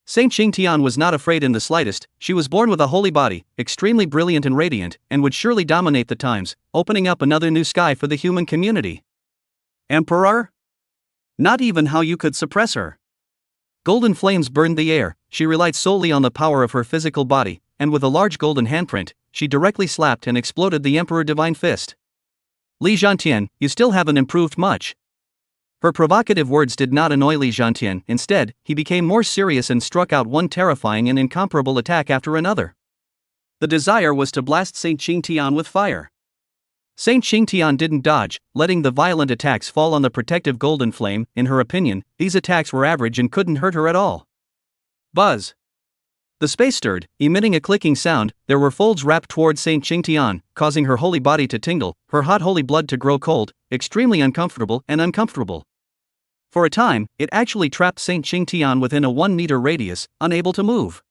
Saint Xingtian was not afraid in the slightest, she was born with a holy body, extremely brilliant and radiant, and would surely dominate the times, opening up another new sky for the human community. Emperor? Not even how you could suppress her. Golden flames burned the air, she relied solely on the power of her physical body, and with a large golden handprint, she directly slapped and exploded the Emperor Divine Fist. Li Zhantian, you still haven't improved much. Her provocative words did not annoy Li Zhantian, instead, he became more serious and struck out one terrifying and incomparable attack after another. The desire was to blast Saint Xingtian with fire. Saint Xingtian didn't dodge, letting the violent attacks fall on the protective golden flame. In her opinion, these attacks were average and couldn't hurt her at all. Buzz! The space stirred, emitting a clicking sound. There were folds wrapped toward Saint Xingtian, causing her holy body to tingle, her hot holy blood to grow cold, extremely uncomfortable and uncomfortable. For a time, it actually trapped Saint Xingtian within a 1-meter radius, unable to move.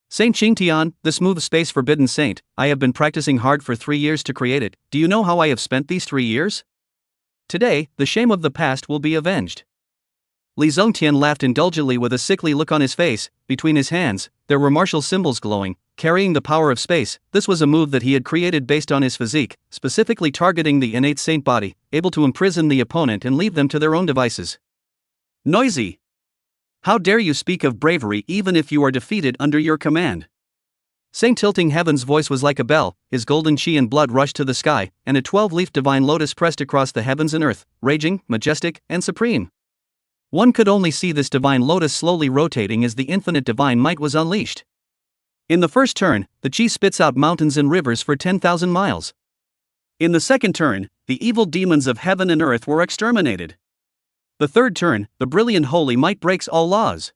Saint Xingtian, the smooth space forbidden saint, I have been practicing hard for 3 years to create it. Do you know how I have spent these 3 years? Today, the shame of the past will be avenged. Li Zongtian laughed indulgently with a sickly look on his face. Between his hands, there were martial symbols glowing, carrying the power of space. This was a move that he had created based on his physique, specifically targeting the innate saint body, able to imprison the opponent and leave them to their own devices. Noisy! How dare you speak of bravery even if you are defeated under your command? Saint Tilting Heaven's voice was like a bell, his golden chi and blood rushed to the sky, and a 12-leaf divine lotus pressed across the heavens and earth, raging, majestic, and supreme. One could only see this divine lotus slowly rotating as the infinite divine might was unleashed. In the first turn, the chi spits out mountains and rivers for 10,000 miles. In the second turn, the evil demons of heaven and earth were exterminated. The third turn, the brilliant holy might breaks all laws.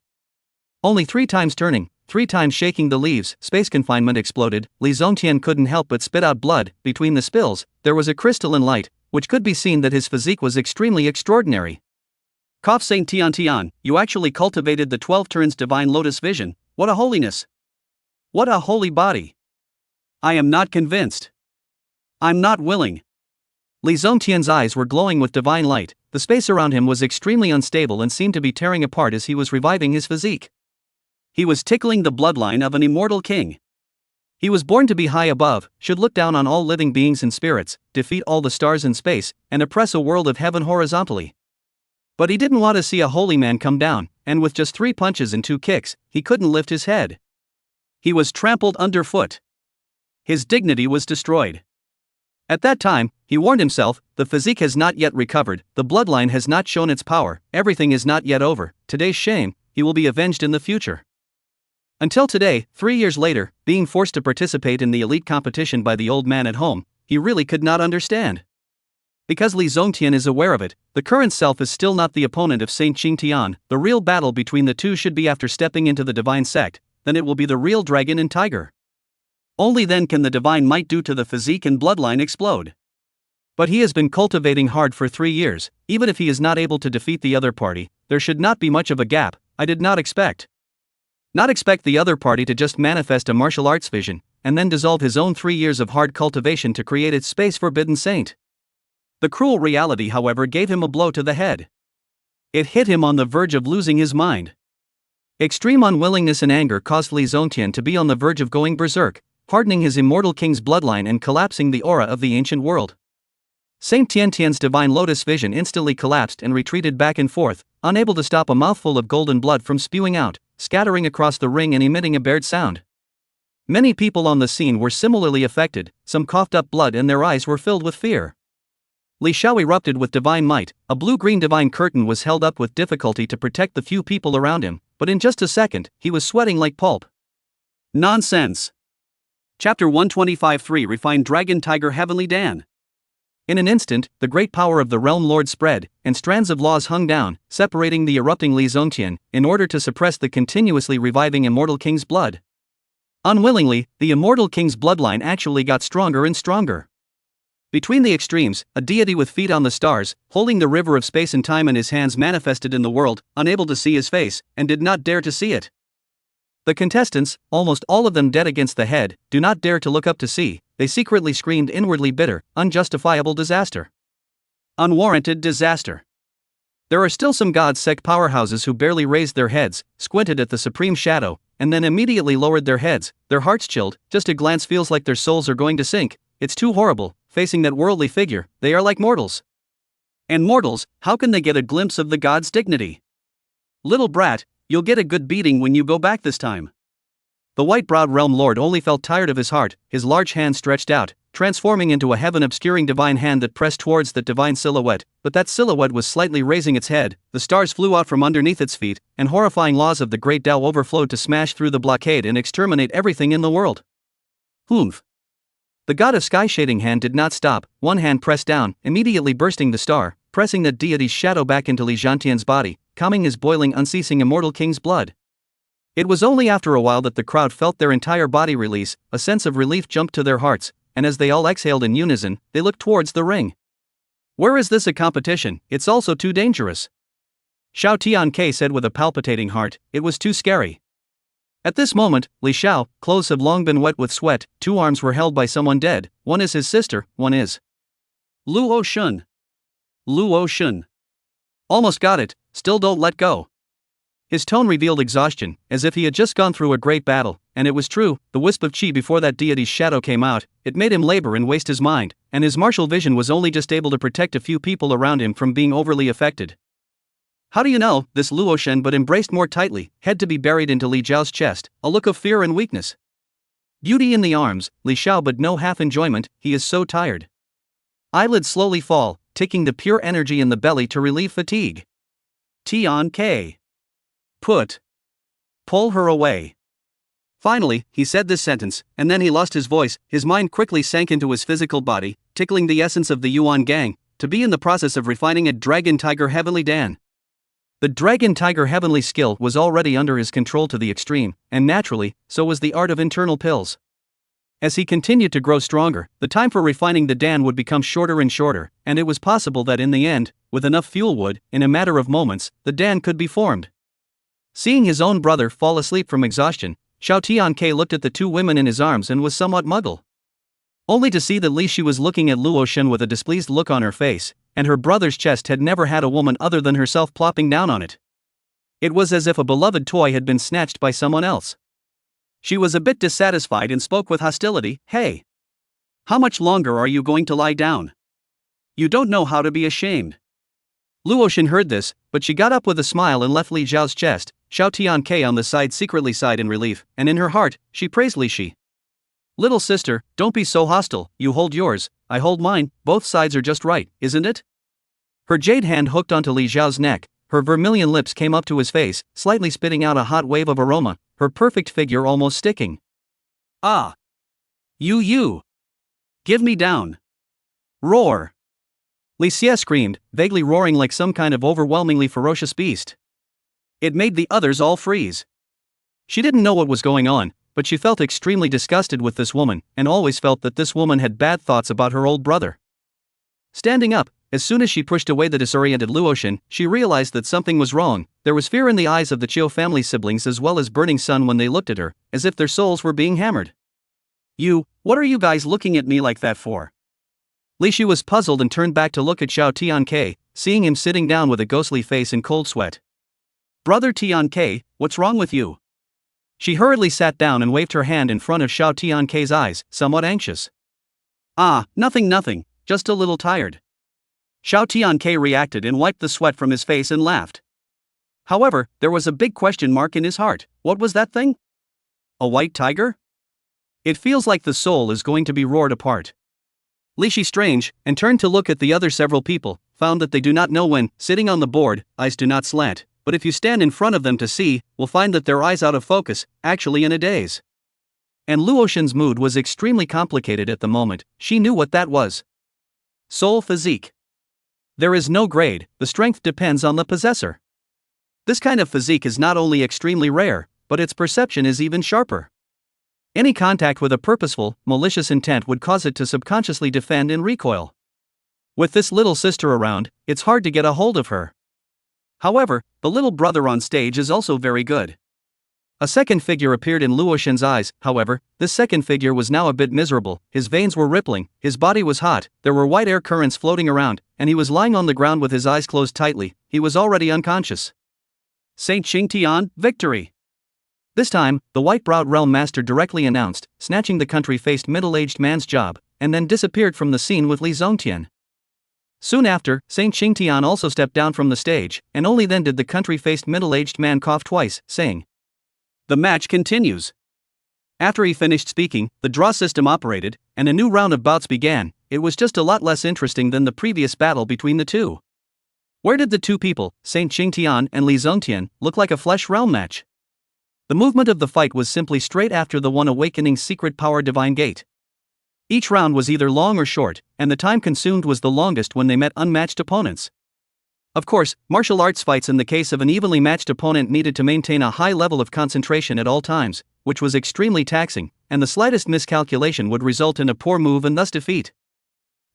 Only 3 times turning, 3 times shaking the leaves, space confinement exploded. Li Zongtian couldn't help but spit out blood. Between the spills, there was a crystalline light, which could be seen that his physique was extremely extraordinary. Cough Saint Tian, you actually cultivated the 12 turns divine lotus vision. What a holiness! What a holy body! I am not convinced. I'm not willing. Li Zongtian's eyes were glowing with divine light. The space around him was extremely unstable and seemed to be tearing apart as he was reviving his physique. He was tickling the bloodline of an immortal king. He was born to be high above, should look down on all living beings and spirits, defeat all the stars in space, and oppress a world of heaven horizontally. But he didn't want to see a holy man come down, and with just 3 punches and 2 kicks, he couldn't lift his head. He was trampled underfoot. His dignity was destroyed. At that time, he warned himself, the physique has not yet recovered, the bloodline has not shown its power, everything is not yet over, today's shame, he will be avenged in the future. Until today, 3 years later, being forced to participate in the elite competition by the old man at home, he really could not understand. Because Li Zongtian is aware of it, the current self is still not the opponent of Saint Xingtian. The real battle between the two should be after stepping into the divine sect, then it will be the real dragon and tiger. Only then can the divine might due to the physique and bloodline explode. But he has been cultivating hard for 3 years, even if he is not able to defeat the other party, there should not be much of a gap. I did not expect the other party to just manifest a martial arts vision, and then dissolve his own 3 years of hard cultivation to create its space forbidden saint. The cruel reality, however, gave him a blow to the head. It hit him on the verge of losing his mind. Extreme unwillingness and anger caused Li Zongtian to be on the verge of going berserk, hardening his immortal king's bloodline and collapsing the aura of the ancient world. Saint Tiantian's divine lotus vision instantly collapsed and retreated back and forth, unable to stop a mouthful of golden blood from spewing out, scattering across the ring and emitting a bared sound. Many people on the scene were similarly affected, some coughed up blood and their eyes were filled with fear. Li Xiao erupted with divine might, a blue-green divine curtain was held up with difficulty to protect the few people around him, but in just a second, he was sweating like pulp. Nonsense! Chapter 125-3 Refined Dragon Tiger Heavenly Dan. In an instant, the great power of the Realm Lord spread, and strands of laws hung down, separating the erupting Li Zongtian, in order to suppress the continuously reviving immortal king's blood. Unwillingly, the immortal king's bloodline actually got stronger and stronger. Between the extremes, a deity with feet on the stars, holding the river of space and time in his hands manifested in the world, unable to see his face, and did not dare to see it. The contestants, almost all of them dead against the head, do not dare to look up to see. They secretly screamed inwardly bitter, unjustifiable disaster. Unwarranted disaster. There are still some God sect powerhouses who barely raised their heads, squinted at the supreme shadow, and then immediately lowered their heads, their hearts chilled, just a glance feels like their souls are going to sink. It's too horrible, facing that worldly figure, they are like mortals. And mortals, how can they get a glimpse of the god's dignity? Little brat, you'll get a good beating when you go back this time. The white-browed realm lord only felt tired of his heart, his large hand stretched out, transforming into a heaven-obscuring divine hand that pressed towards that divine silhouette, but that silhouette was slightly raising its head, the stars flew out from underneath its feet, and horrifying laws of the great Tao overflowed to smash through the blockade and exterminate everything in the world. Humph. The god of sky shading hand did not stop, one hand pressed down, immediately bursting the star, pressing that deity's shadow back into Li Zongtian's body, calming his boiling unceasing immortal king's blood. It was only after a while that the crowd felt their entire body release, a sense of relief jumped to their hearts, and as they all exhaled in unison, they looked towards the ring. Where is this a competition? It's also too dangerous. Xiao Tianke said with a palpitating heart, it was too scary. At this moment, Li Xiao, clothes have long been wet with sweat, two arms were held by someone dead, one is his sister, one is Luo Shun. Luo Shun. Almost got it, still don't let go. His tone revealed exhaustion, as if he had just gone through a great battle, and it was true, the wisp of chi before that deity's shadow came out, it made him labor and waste his mind, and his martial vision was only just able to protect a few people around him from being overly affected. How do you know? This Luo Shen but embraced more tightly, head to be buried into Li Zhao's chest, a look of fear and weakness. Beauty in the arms, Li Xiao but no half enjoyment, he is so tired. Eyelids slowly fall, taking the pure energy in the belly to relieve fatigue. Tian K. Pull her away. Finally, he said this sentence, and then he lost his voice, his mind quickly sank into his physical body, tickling the essence of the Yuan gang, to be in the process of refining a Dragon Tiger Heavenly Dan. The Dragon Tiger Heavenly skill was already under his control to the extreme, and naturally, so was the art of internal pills. As he continued to grow stronger, the time for refining the Dan would become shorter and shorter, and it was possible that in the end, with enough fuel wood, in a matter of moments, the Dan could be formed. Seeing his own brother fall asleep from exhaustion, Xiao Tianke looked at the two women in his arms and was somewhat muggle. Only to see that Li Shi was looking at Luo Shen with a displeased look on her face, and her brother's chest had never had a woman other than herself plopping down on it. It was as if a beloved toy had been snatched by someone else. She was a bit dissatisfied and spoke with hostility, "Hey! How much longer are you going to lie down? You don't know how to be ashamed." Luo Shen heard this, but she got up with a smile and left Li Zhao's chest. Xiao Tianke on the side secretly sighed in relief, and in her heart, she praised Li Shi. "Little sister, don't be so hostile, you hold yours, I hold mine, both sides are just right, isn't it?" Her jade hand hooked onto Li Zhao's neck, her vermilion lips came up to his face, slightly spitting out a hot wave of aroma, her perfect figure almost sticking. "Ah! You! Give me down! Roar!" Li Xie screamed, vaguely roaring like some kind of overwhelmingly ferocious beast. It made the others all freeze. She didn't know what was going on, but she felt extremely disgusted with this woman, and always felt that this woman had bad thoughts about her old brother. Standing up, as soon as she pushed away the disoriented Luoshin, she realized that something was wrong. There was fear in the eyes of the Xiao family siblings as well as burning sun when they looked at her, as if their souls were being hammered. What are you guys looking at me like that for?" Li Shi was puzzled and turned back to look at Xiao Tianke, seeing him sitting down with a ghostly face and cold sweat. "Brother Tianke, what's wrong with you?" She hurriedly sat down and waved her hand in front of Xiao Tianke's eyes, somewhat anxious. "Ah, nothing, just a little tired." Xiao Tianke reacted and wiped the sweat from his face and laughed. However, there was a big question mark in his heart. What was that thing? A white tiger? It feels like the soul is going to be roared apart. Li Shi strange, and turned to look at the other several people, found that they do not know when, sitting on the board, eyes do not slant, but if you stand in front of them to see, will find that their eyes out of focus, actually in a daze. And Luotian's mood was extremely complicated at the moment. She knew what that was. Soul physique. There is no grade, the strength depends on the possessor. This kind of physique is not only extremely rare, but its perception is even sharper. Any contact with a purposeful, malicious intent would cause it to subconsciously defend and recoil. With this little sister around, it's hard to get a hold of her. However, the little brother on stage is also very good. A second figure appeared in Luotian's eyes. However, this second figure was now a bit miserable. His veins were rippling, his body was hot, there were white air currents floating around, and he was lying on the ground with his eyes closed tightly. He was already unconscious. Saint Xingtian, victory! This time, the white-browed realm master directly announced, snatching the country-faced middle-aged man's job, and then disappeared from the scene with Li Zongtian. Soon after, Saint Xingtian also stepped down from the stage, and only then did the country-faced middle-aged man cough twice, saying, "The match continues." After he finished speaking, the draw system operated, and a new round of bouts began. It was just a lot less interesting than the previous battle between the two. Where did the two people, Saint Xingtian and Li Zongtian, look like a flesh realm match? The movement of the fight was simply straight after the one awakening secret power divine gate. Each round was either long or short, and the time consumed was the longest when they met unmatched opponents. Of course, martial arts fights in the case of an evenly matched opponent needed to maintain a high level of concentration at all times, which was extremely taxing, and the slightest miscalculation would result in a poor move and thus defeat.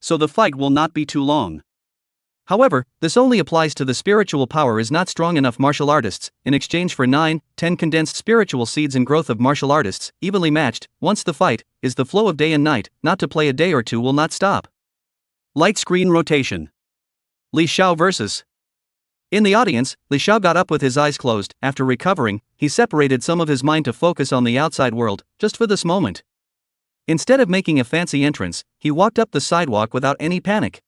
So the fight will not be too long. However, this only applies to the spiritual power is not strong enough martial artists. In exchange for 9-10 condensed spiritual seeds and growth of martial artists, evenly matched, once the fight is the flow of day and night, not to play a day or two will not stop. Light screen rotation. Li Xiao versus. In the audience, Li Xiao got up with his eyes closed. After recovering, he separated some of his mind to focus on the outside world, just for this moment. Instead of making a fancy entrance, he walked up the sidewalk without any panic.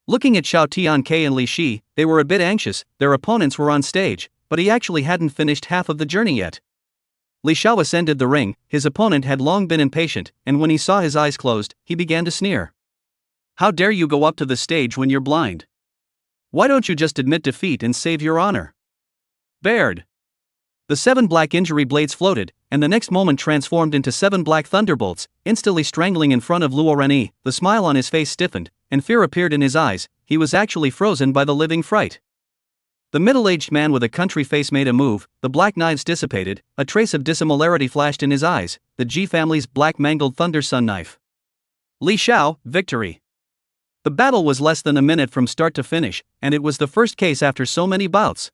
Looking at Xiao Tianke and Li Shi, they were a bit anxious. Their opponents were on stage, but he actually hadn't finished half of the journey yet. Li Xiao ascended the ring. His opponent had long been impatient, and when he saw his eyes closed, he began to sneer. "How dare you go up to the stage when you're blind? Why don't you just admit defeat and save your honor?" Baird. The 7 black injury blades floated, and the next moment transformed into 7 black thunderbolts, instantly strangling in front of Luo Renyi. The smile on his face stiffened, and fear appeared in his eyes. He was actually frozen by the living fright. The middle-aged man with a country face made a move, the black knives dissipated, a trace of dissimilarity flashed in his eyes, the Ji family's black mangled thunder sun knife. Li Xiao, victory. The battle was less than a minute from start to finish, and it was the first case after so many bouts.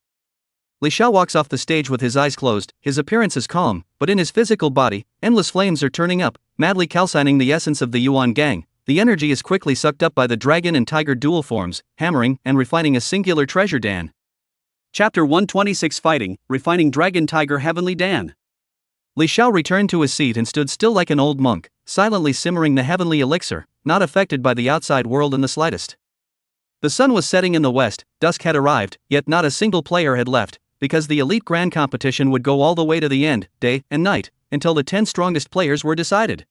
Li Xiao walks off the stage with his eyes closed, his appearance is calm, but in his physical body, endless flames are turning up, madly calcining the essence of the Yuan gang. The energy is quickly sucked up by the dragon and tiger dual forms, hammering and refining a singular treasure Dan. Chapter 126 Fighting, Refining Dragon Tiger Heavenly Dan. Li Xiao returned to his seat and stood still like an old monk, silently simmering the heavenly elixir, not affected by the outside world in the slightest. The sun was setting in the west, dusk had arrived, yet not a single player had left, because the elite grand competition would go all the way to the end, day and night, until the 10 strongest players were decided.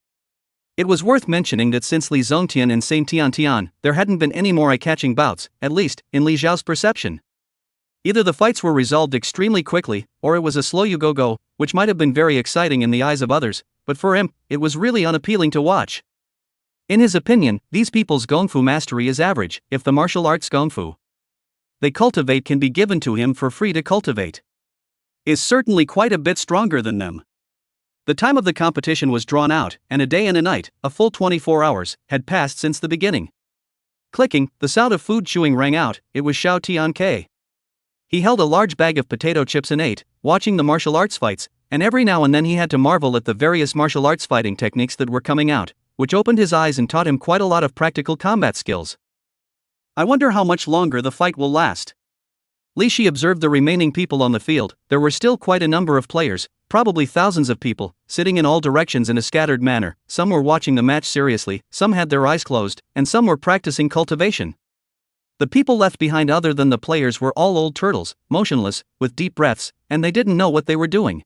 It was worth mentioning that since Li Zongtian and Saint Tiantian, there hadn't been any more eye-catching bouts, at least, in Li Xiao's perception. Either the fights were resolved extremely quickly, or it was a slow you-go-go, which might have been very exciting in the eyes of others, but for him, it was really unappealing to watch. In his opinion, these people's gongfu mastery is average, if the martial arts gongfu they cultivate can be given to him for free to cultivate, is certainly quite a bit stronger than them. The time of the competition was drawn out, and a day and a night, a full 24 hours, had passed since the beginning. Clicking, the sound of food chewing rang out. It was Xiao Tianke. He held a large bag of potato chips and ate, watching the martial arts fights, and every now and then he had to marvel at the various martial arts fighting techniques that were coming out. which opened his eyes and taught him quite a lot of practical combat skills. I wonder how much longer the fight will last. Li Shi observed the remaining people on the field. There were still quite a number of players, probably thousands of people, sitting in all directions in a scattered manner. Some were watching the match seriously, some had their eyes closed, and some were practicing cultivation. The people left behind other than the players were all old turtles, motionless, with deep breaths, and they didn't know what they were doing.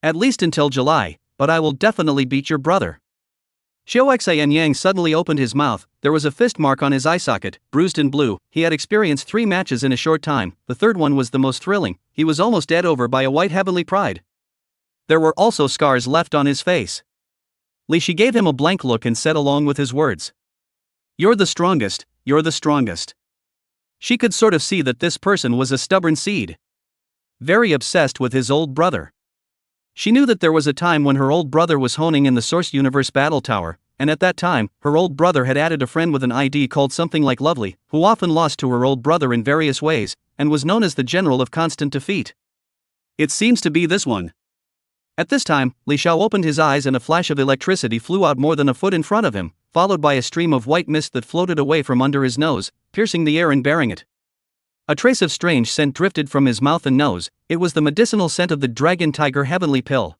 At least until July, but I will definitely beat your brother. Xiao Xianyang suddenly opened his mouth. There was a fist mark on his eye socket, bruised and blue. He had experienced 3 matches in a short time. The third one was the most thrilling. He was almost dead over by a white heavenly pride. There were also scars left on his face. Li Shi gave him a blank look and said along with his words, "You're the strongest, you're the strongest." She could sort of see that this person was a stubborn seed. Very obsessed with his old brother. She knew that there was a time when her old brother was honing in the Source Universe Battle Tower, and at that time, her old brother had added a friend with an ID called something like Lovely, who often lost to her old brother in various ways, and was known as the General of Constant Defeat. It seems to be this one. At this time, Li Xiao opened his eyes and a flash of electricity flew out more than a foot in front of him, followed by a stream of white mist that floated away from under his nose, piercing the air and bearing it. A trace of strange scent drifted from his mouth and nose. It was the medicinal scent of the Dragon Tiger Heavenly Pill.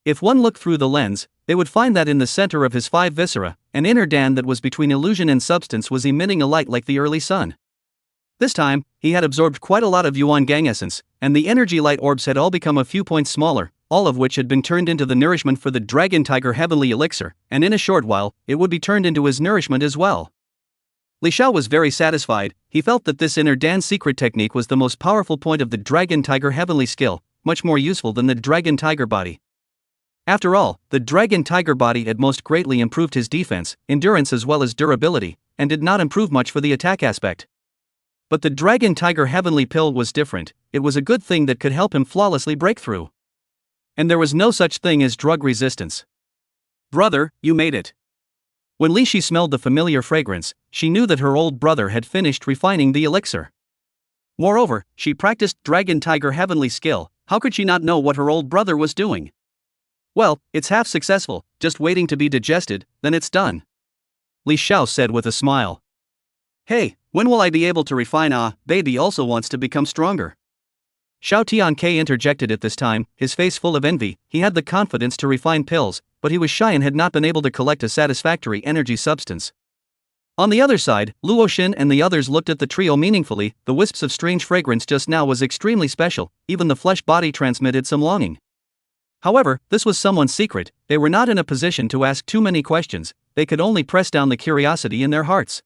If one looked through the lens, they would find that in the center of his 5 viscera, an inner Dan that was between illusion and substance was emitting a light like the early sun. This time, he had absorbed quite a lot of Yuan Gang essence, and the energy light orbs had all become a few points smaller, all of which had been turned into the nourishment for the Dragon Tiger Heavenly Elixir, and in a short while, it would be turned into his nourishment as well. Li Xiao was very satisfied. He felt that this inner Dan secret technique was the most powerful point of the Dragon Tiger Heavenly skill, much more useful than the Dragon Tiger body. After all, the Dragon Tiger body had most greatly improved his defense, endurance as well as durability, and did not improve much for the attack aspect. But the Dragon Tiger Heavenly Pill was different. It was a good thing that could help him flawlessly break through. And there was no such thing as drug resistance. "Brother, you made it." When Li Shi smelled the familiar fragrance, she knew that her old brother had finished refining the elixir. Moreover, she practiced Dragon Tiger Heavenly skill. How could she not know what her old brother was doing? "Well, it's half successful, just waiting to be digested, then it's done," Li Xiao said with a smile. "Hey, when will I be able to refine? Baby also wants to become stronger." Xiao Tianke interjected at this time, his face full of envy. He had the confidence to refine pills, but he was shy and had not been able to collect a satisfactory energy substance. On the other side, Luo Xin and the others looked at the trio meaningfully. The wisps of strange fragrance just now was extremely special, even the flesh body transmitted some longing. However, this was someone's secret. They were not in a position to ask too many questions. They could only press down the curiosity in their hearts.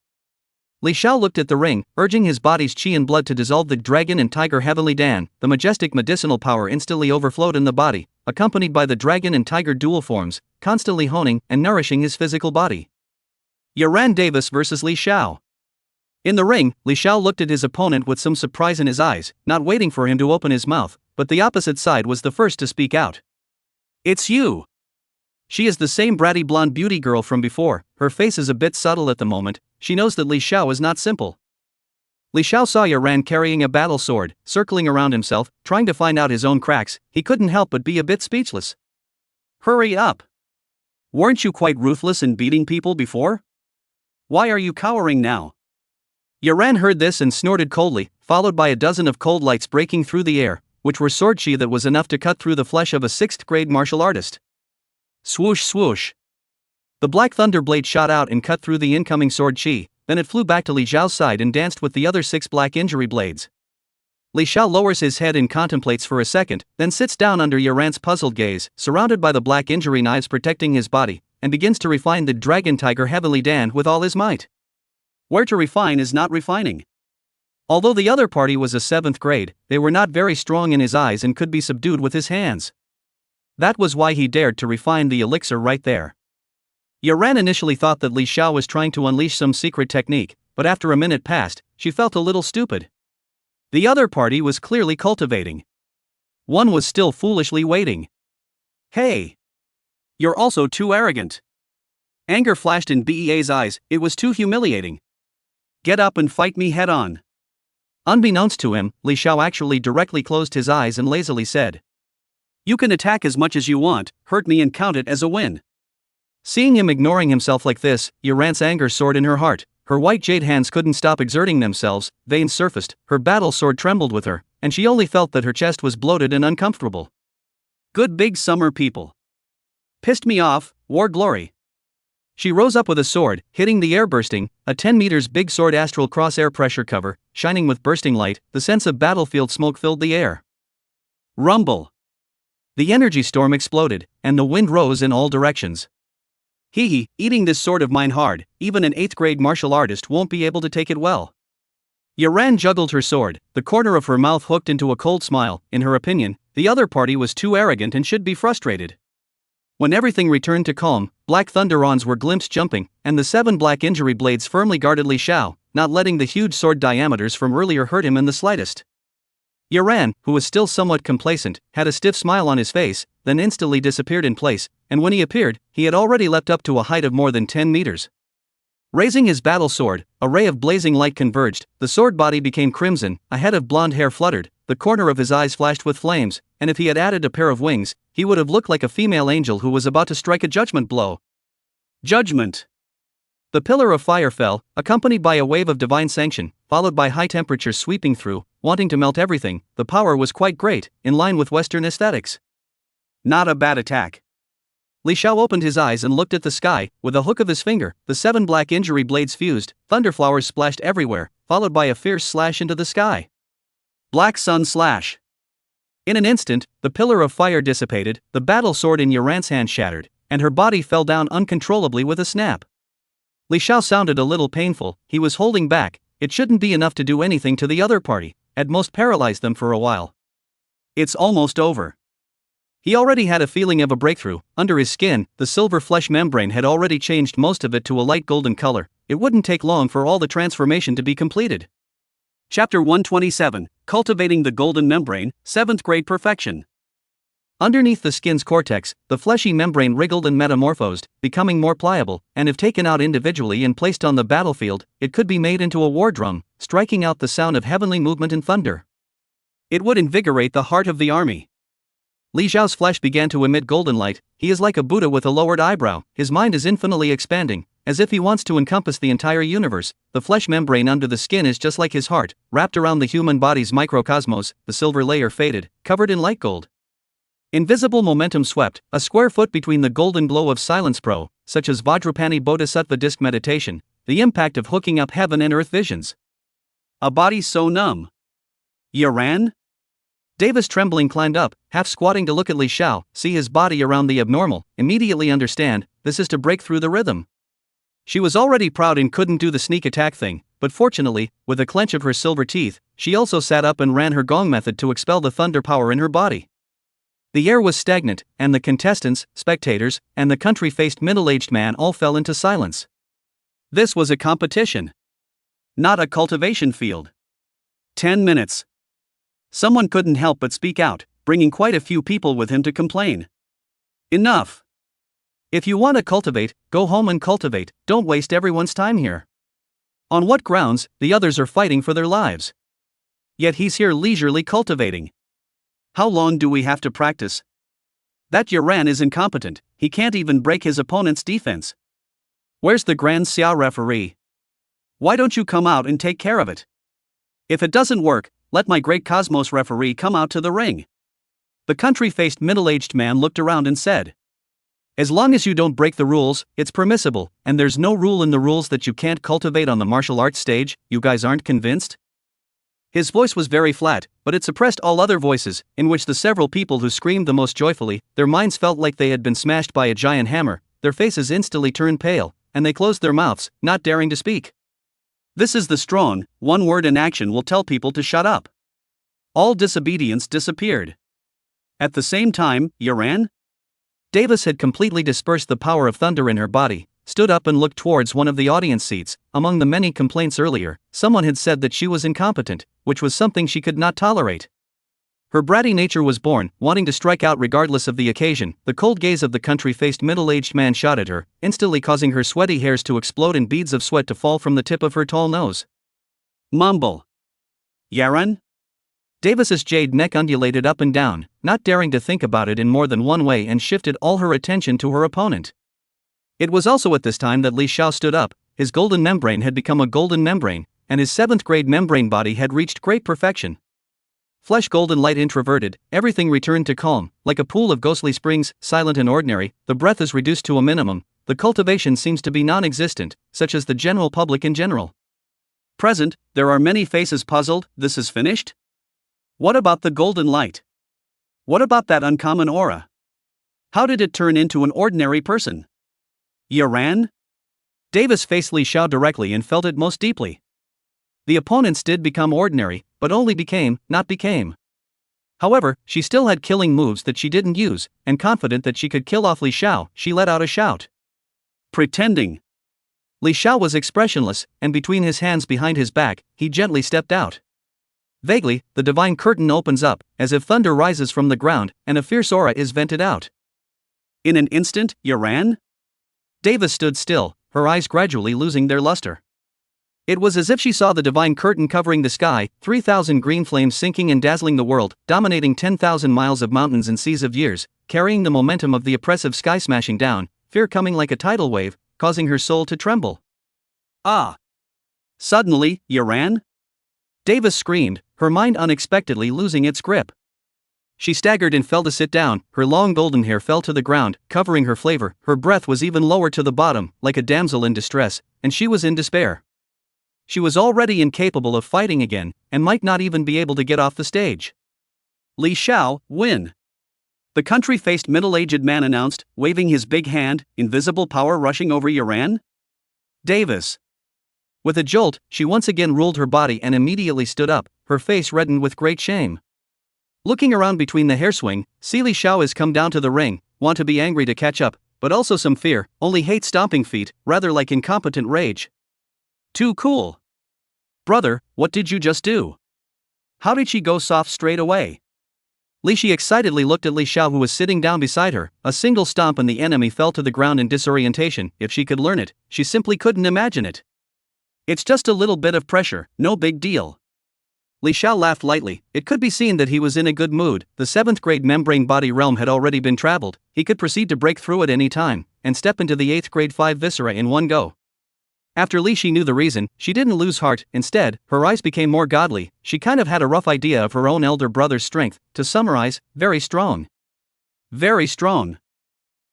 Li Xiao looked at the ring, urging his body's qi and blood to dissolve the Dragon and Tiger Heavenly Dan. The majestic medicinal power instantly overflowed in the body, accompanied by the Dragon and Tiger dual forms, constantly honing and nourishing his physical body. Yaran Davis versus Li Xiao. In the ring, Li Xiao looked at his opponent with some surprise in his eyes, not waiting for him to open his mouth, but the opposite side was the first to speak out. "It's you." She is the same bratty blonde beauty girl from before. Her face is a bit subtle at the moment. She knows that Li Xiao is not simple. Li Xiao saw Yaran carrying a battle sword, circling around himself, trying to find out his own cracks. He couldn't help but be a bit speechless. "Hurry up. Weren't you quite ruthless in beating people before? Why are you cowering now?" Yaran heard this and snorted coldly, followed by a dozen of cold lights breaking through the air, which were sword chi that was enough to cut through the flesh of a 6th-grade martial artist. Swoosh swoosh. The black thunder blade shot out and cut through the incoming sword chi, then it flew back to Li Xiao's side and danced with the other 6 black injury blades. Li Xiao lowers his head and contemplates for a second, then sits down under Yaran's puzzled gaze, surrounded by the black injury knives protecting his body, and begins to refine the Dragon Tiger Heavenly Dan with all his might. Where to refine is not refining. Although the other party was a 7th grade, they were not very strong in his eyes and could be subdued with his hands. That was why he dared to refine the elixir right there. Yaran initially thought that Li Xiao was trying to unleash some secret technique, but after a minute passed, she felt a little stupid. The other party was clearly cultivating. One was still foolishly waiting. "Hey! You're also too arrogant." Anger flashed in Bea's eyes. It was too humiliating. "Get up and fight me head on." Unbeknownst to him, Li Xiao actually directly closed his eyes and lazily said, "You can attack as much as you want, hurt me and count it as a win." Seeing him ignoring himself like this, Yaran's anger soared in her heart. Her white jade hands couldn't stop exerting themselves, veins surfaced, her battle sword trembled with her, and she only felt that her chest was bloated and uncomfortable. Good big summer people. Pissed me off, war glory. She rose up with a sword, hitting the air, bursting, a 10 meters big sword, astral cross air pressure cover, shining with bursting light. The sense of battlefield smoke filled the air. Rumble. The energy storm exploded, and the wind rose in all directions. Hee, eating this sword of mine hard, even an 8th grade martial artist won't be able to take it well. Yaran juggled her sword, the corner of her mouth hooked into a cold smile. In her opinion, the other party was too arrogant and should be frustrated. When everything returned to calm, black thunderons were glimpsed jumping, and the 7 black injury blades firmly guarded Li Xiao, not letting the huge sword diameters from earlier hurt him in the slightest. Yaran, who was still somewhat complacent, had a stiff smile on his face, then instantly disappeared in place, and when he appeared, he had already leapt up to a height of more than 10 meters. Raising his battle sword, a ray of blazing light converged, the sword body became crimson, a head of blonde hair fluttered, the corner of his eyes flashed with flames, and if he had added a pair of wings, he would have looked like a female angel who was about to strike a judgment blow. Judgment! The pillar of fire fell, accompanied by a wave of divine sanction, followed by high temperatures sweeping through, wanting to melt everything. The power was quite great, in line with Western aesthetics. Not a bad attack. Li Xiao opened his eyes and looked at the sky. With a hook of his finger, the 7 black injury blades fused, thunderflowers splashed everywhere, followed by a fierce slash into the sky. Black sun slash. In an instant, the pillar of fire dissipated, the battle sword in Yaran's hand shattered, and her body fell down uncontrollably with a snap. Li Xiao sounded a little painful. He was holding back. It shouldn't be enough to do anything to the other party, at most paralyze them for a while. It's almost over. He already had a feeling of a breakthrough. Under his skin, the silver flesh membrane had already changed most of it to a light golden color. It wouldn't take long for all the transformation to be completed. Chapter 127, Cultivating the Golden Membrane, 7th Grade Perfection. Underneath the skin's cortex, the fleshy membrane wriggled and metamorphosed, becoming more pliable, and if taken out individually and placed on the battlefield, it could be made into a war drum, striking out the sound of heavenly movement and thunder. It would invigorate the heart of the army. Li Xiao's flesh began to emit golden light. He is like a Buddha with a lowered eyebrow. His mind is infinitely expanding, as if he wants to encompass the entire universe. The flesh membrane under the skin is just like his heart, wrapped around the human body's microcosmos. The silver layer faded, covered in light gold. Invisible momentum swept, a square foot between the golden glow of silence pro, such as Vajrapani Bodhisattva disc meditation, the impact of hooking up heaven and earth visions. A body so numb. Yaran? Davis trembling climbed up, half squatting to look at Li Xiao, see his body around the abnormal, immediately understand, this is to break through the rhythm. She was already proud and couldn't do the sneak attack thing, but fortunately, with a clench of her silver teeth, she also sat up and ran her gong method to expel the thunder power in her body. The air was stagnant, and the contestants, spectators, and the country-faced middle-aged man all fell into silence. This was a competition. Not a cultivation field. 10 minutes. Someone couldn't help but speak out, bringing quite a few people with him to complain. Enough. If you want to cultivate, go home and cultivate, don't waste everyone's time here. On what grounds? The others are fighting for their lives. Yet he's here leisurely cultivating. How long do we have to practice? That Yaran is incompetent, he can't even break his opponent's defense. Where's the Grand Xiao referee? Why don't you come out and take care of it? If it doesn't work, let my great cosmos referee come out to the ring. The country-faced middle-aged man looked around and said, as long as you don't break the rules, it's permissible, and there's no rule in the rules that you can't cultivate on the martial arts stage. You guys aren't convinced? His voice was very flat, but it suppressed all other voices, in which the several people who screamed the most joyfully, their minds felt like they had been smashed by a giant hammer, their faces instantly turned pale, and they closed their mouths, not daring to speak. This is the strong, one word in action will tell people to shut up. All disobedience disappeared. At the same time, Yaran? Davis had completely dispersed the power of thunder in her body, stood up and looked towards one of the audience seats. Among the many complaints earlier, someone had said that she was incompetent, which was something she could not tolerate. Her bratty nature was born, wanting to strike out regardless of the occasion. The cold gaze of the country-faced middle-aged man shot at her, instantly causing her sweaty hairs to explode and beads of sweat to fall from the tip of her tall nose. Mumble. Yaran? Davis's jade neck undulated up and down, not daring to think about it in more than one way, and shifted all her attention to her opponent. It was also at this time that Li Xiao stood up. His golden membrane had become a golden membrane, and his 7th grade membrane body had reached great perfection. Flesh golden light introverted, everything returned to calm, like a pool of ghostly springs, silent and ordinary, the breath is reduced to a minimum, the cultivation seems to be non-existent, such as the general public in general. Present, there are many faces puzzled, this is finished? What about the golden light? What about that uncommon aura? How did it turn into an ordinary person? Yaran? Davis faced Li Xiao directly and felt it most deeply. The opponents did become ordinary, but only became, not became. However, she still had killing moves that she didn't use, and confident that she could kill off Li Xiao, she let out a shout. Pretending. Li Xiao was expressionless, and between his hands behind his back, he gently stepped out. Vaguely, the divine curtain opens up, as if thunder rises from the ground, and a fierce aura is vented out. In an instant, Yaran? Davis stood still, her eyes gradually losing their luster. It was as if she saw the divine curtain covering the sky, 3,000 green flames sinking and dazzling the world, dominating 10,000 miles of mountains and seas of years, carrying the momentum of the oppressive sky smashing down, fear coming like a tidal wave, causing her soul to tremble. Ah! Suddenly, Yaran? Davis screamed, her mind unexpectedly losing its grip. She staggered and fell to sit down, her long golden hair fell to the ground, covering her flavor, her breath was even lower to the bottom, like a damsel in distress, and she was in despair. She was already incapable of fighting again, and might not even be able to get off the stage. Li Xiao, win! The country-faced middle-aged man announced, waving his big hand, invisible power rushing over Yaran. Davis. With a jolt, she once again ruled her body and immediately stood up, her face reddened with great shame. Looking around between the hairswing, see Li Xiao has come down to the ring, want to be angry to catch up, but also some fear, only hate stomping feet, rather like incompetent rage. Too cool. Brother, what did you just do? How did she go soft straight away? Li Shi excitedly looked at Li Xiao, who was sitting down beside her. A single stomp and the enemy fell to the ground in disorientation. If she could learn it, she simply couldn't imagine it. It's just a little bit of pressure, no big deal. Li Xiao laughed lightly. It could be seen that he was in a good mood. The 7th grade membrane body realm had already been traveled. He could proceed to break through at any time, and step into the 8th grade 5 viscera in one go. After Li Shi knew the reason, she didn't lose heart. Instead, her eyes became more godly. She kind of had a rough idea of her own elder brother's strength. To summarize, very strong. Very strong.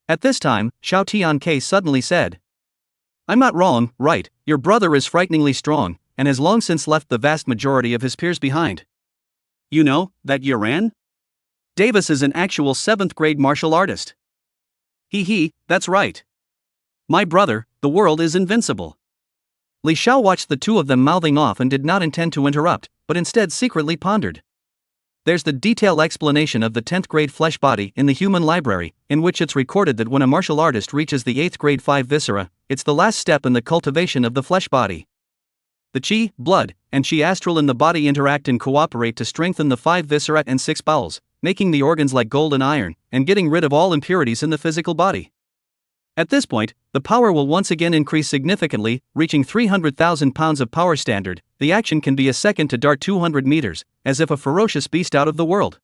At this time, Xiao Tianke suddenly said, I'm not wrong, right? Your brother is frighteningly strong, and has long since left the vast majority of his peers behind. You know, that Yaran? Davis is an actual 7th grade martial artist. That's right. My brother, the world is invincible. Li Xiao watched the two of them mouthing off and did not intend to interrupt, but instead secretly pondered. There's the detailed explanation of the 10th grade flesh body in the human library, in which it's recorded that when a martial artist reaches the 8th grade 5 viscera, it's the last step in the cultivation of the flesh body. The qi, blood, and qi astral in the body interact and cooperate to strengthen the 5 viscera and 6 bowels, making the organs like gold and iron, and getting rid of all impurities in the physical body. At this point, the power will once again increase significantly, reaching 300,000 pounds of power standard. The action can be a second to dart 200 meters, as if a ferocious beast out of the world.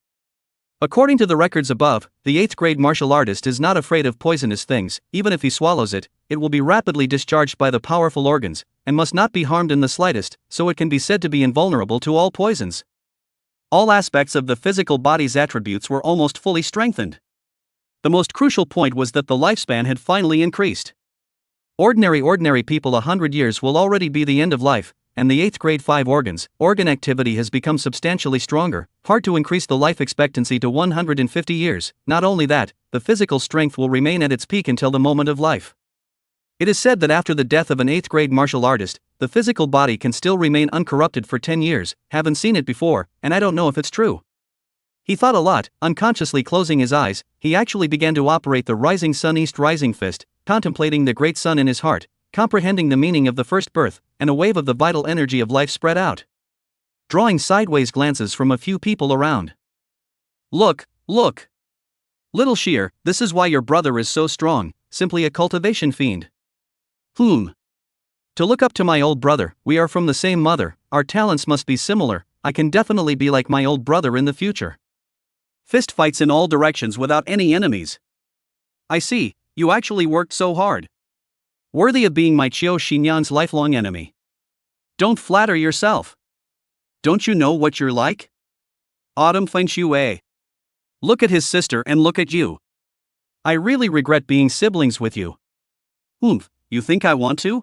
According to the records above, the 8th grade martial artist is not afraid of poisonous things. Even if he swallows it, it will be rapidly discharged by the powerful organs, and must not be harmed in the slightest, so it can be said to be invulnerable to all poisons. All aspects of the physical body's attributes were almost fully strengthened. The most crucial point was that the lifespan had finally increased. Ordinary people 100 years will already be the end of life, and the 8th grade 5 organ activity has become substantially stronger, hard to increase the life expectancy to 150 years. Not only that, the physical strength will remain at its peak until the moment of life. It is said that after the death of an 8th grade martial artist, the physical body can still remain uncorrupted for 10 years, haven't seen it before, and I don't know if it's true. He thought a lot, unconsciously closing his eyes. He actually began to operate the rising sun east rising fist, contemplating the great sun in his heart, comprehending the meaning of the first birth, and a wave of the vital energy of life spread out. Drawing sideways glances from a few people around. Look. Little Sheer, this is why your brother is so strong, simply a cultivation fiend. To look up to my old brother, we are from the same mother, our talents must be similar, I can definitely be like my old brother in the future. Fist fights in all directions without any enemies. I see, you actually worked so hard. Worthy of being my Xiao Xinyan's lifelong enemy. Don't flatter yourself. Don't you know what you're like? Autumn Feng Shui. Look at his sister and look at you. I really regret being siblings with you. You think I want to?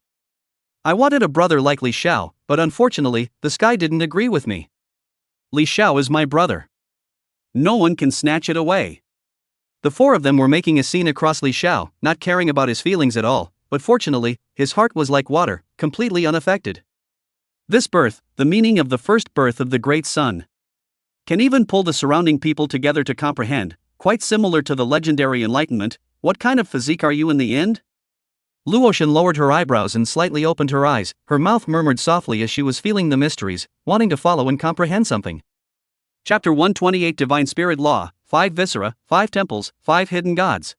I wanted a brother like Li Xiao, but unfortunately, the sky didn't agree with me. Li Xiao is my brother. No one can snatch it away. The four of them were making a scene across Li Xiao, not caring about his feelings at all, but fortunately, his heart was like water, completely unaffected. This birth, the meaning of the first birth of the great sun, can even pull the surrounding people together to comprehend, quite similar to the legendary enlightenment. What kind of physique are you in the end? Luotian lowered her eyebrows and slightly opened her eyes, her mouth murmured softly as she was feeling the mysteries, wanting to follow and comprehend something. Chapter 128 Divine Spirit Law, 5 Viscera, 5 Temples, 5 Hidden Gods.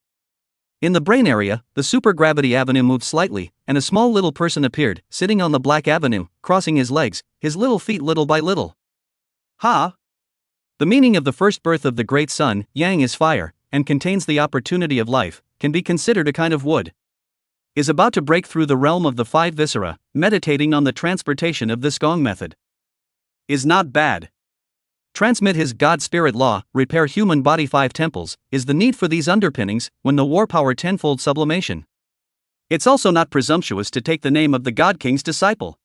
In the brain area, the supergravity avenue moved slightly, and a small little person appeared, sitting on the black avenue, crossing his legs, his little feet little by little. The meaning of the first birth of the great sun, Yang is fire, and contains the opportunity of life, can be considered a kind of wood. Is about to break through the realm of the 5 viscera, meditating on the transportation of this Gong method. Is not bad. Transmit his God Spirit law, repair human body 5 temples, is the need for these underpinnings, when the war power tenfold sublimation. It's also not presumptuous to take the name of the God King's disciple.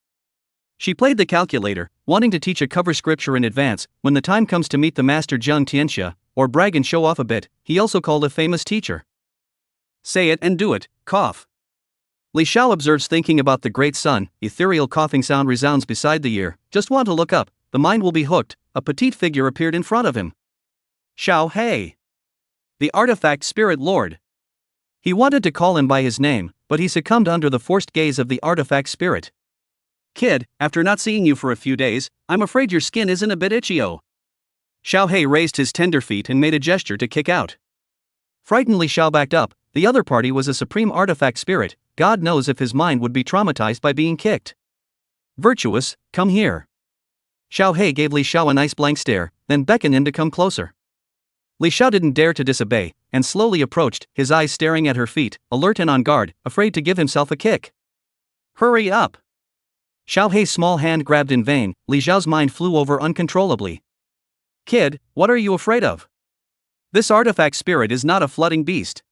She played the calculator, wanting to teach a cover scripture in advance, when the time comes to meet the master Zheng Tianxia, or brag and show off a bit, he also called a famous teacher. Say it and do it, cough. Li Xiao observes thinking about the great sun, ethereal coughing sound resounds beside the ear, just want to look up, the mind will be hooked, a petite figure appeared in front of him. Xiao Hei. The artifact spirit lord. He wanted to call him by his name, but he succumbed under the forced gaze of the artifact spirit. Kid, after not seeing you for a few days, I'm afraid your skin isn't a bit itchy-o. Xiao Hei raised his tender feet and made a gesture to kick out. Frightenedly Xiao backed up, the other party was a supreme artifact spirit, God knows if his mind would be traumatized by being kicked. Virtuous, come here. Xiao Hei gave Li Xiao a nice blank stare, then beckoned him to come closer. Li Xiao didn't dare to disobey, and slowly approached, his eyes staring at her feet, alert and on guard, afraid to give himself a kick. Hurry up! Xiao Hei's small hand grabbed in vain, Li Xiao's mind flew over uncontrollably. Kid, what are you afraid of? This artifact spirit is not a flooding beast.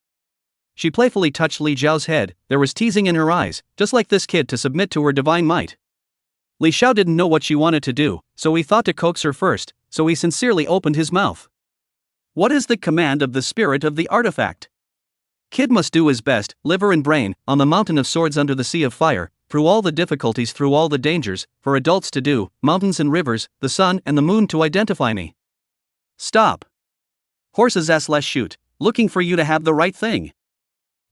She playfully touched Li Xiao's head, there was teasing in her eyes, just like this kid to submit to her divine might. Li Xiao didn't know what she wanted to do, so he thought to coax her first, so he sincerely opened his mouth. What is the command of the spirit of the artifact? Kid must do his best, liver and brain, on the mountain of swords under the sea of fire, through all the difficulties, through all the dangers, for adults to do, mountains and rivers, the sun and the moon to identify me. Stop. Horse's ass less shoot, looking for you to have the right thing.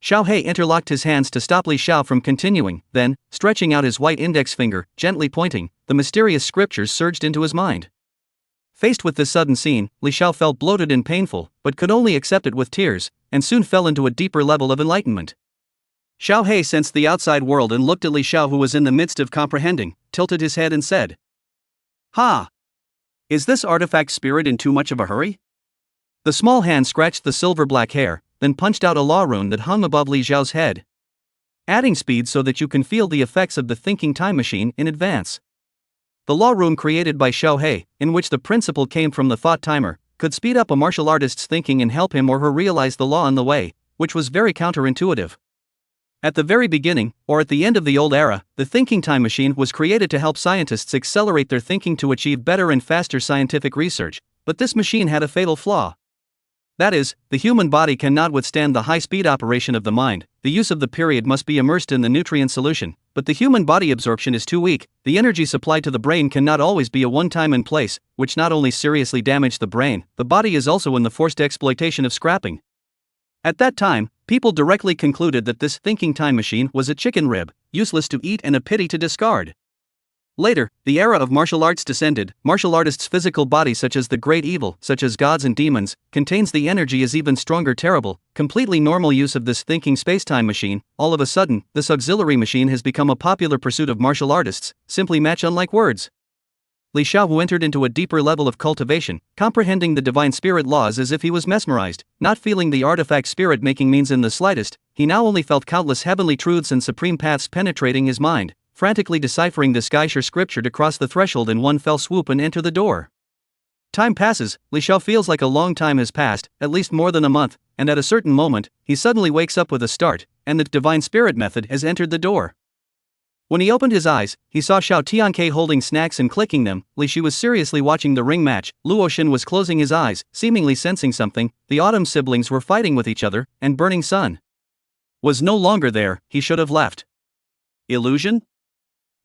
Xiao Hei interlocked his hands to stop Li Xiao from continuing, then, stretching out his white index finger, gently pointing, the mysterious scriptures surged into his mind. Faced with this sudden scene, Li Xiao felt bloated and painful, but could only accept it with tears, and soon fell into a deeper level of enlightenment. Xiao Hei sensed the outside world and looked at Li Xiao, who was in the midst of comprehending, tilted his head and said, Ha! Is this artifact spirit in too much of a hurry? The small hand scratched the silver-black hair, then punched out a law rune that hung above Li Xiao's head. Adding speed so that you can feel the effects of the thinking time machine in advance. The law rune created by Xiao Hei, in which the principle came from the thought timer, could speed up a martial artist's thinking and help him or her realize the law on the way, which was very counterintuitive. At the very beginning, or at the end of the old era, the thinking time machine was created to help scientists accelerate their thinking to achieve better and faster scientific research, but this machine had a fatal flaw. That is, the human body cannot withstand the high-speed operation of the mind, the use of the period must be immersed in the nutrient solution, but the human body absorption is too weak, the energy supplied to the brain cannot always be a one-time in place, which not only seriously damaged the brain, the body is also in the forced exploitation of scrapping. At that time, people directly concluded that this thinking time machine was a chicken rib, useless to eat and a pity to discard. Later, the era of martial arts descended. Martial artists' physical body, such as the great evil, such as gods and demons, contains the energy is even stronger terrible, completely normal use of this thinking space-time machine. All of a sudden, this auxiliary machine has become a popular pursuit of martial artists, simply match unlike words. Li Xiao, who entered into a deeper level of cultivation, comprehending the divine spirit laws as if he was mesmerized, not feeling the artifact spirit making means in the slightest. He now only felt countless heavenly truths and supreme paths penetrating his mind, frantically deciphering the Skyshare scripture to cross the threshold in one fell swoop and enter the door. Time passes. Li Xiao feels like a long time has passed, at least more than a month, and at a certain moment, he suddenly wakes up with a start, and the divine spirit method has entered the door. When he opened his eyes, he saw Xiao Tianke holding snacks and clicking them. Li Shi was seriously watching the ring match. Luo Xin was closing his eyes, seemingly sensing something. The autumn siblings were fighting with each other, and Burning Sun was no longer there. He should have left. Illusion?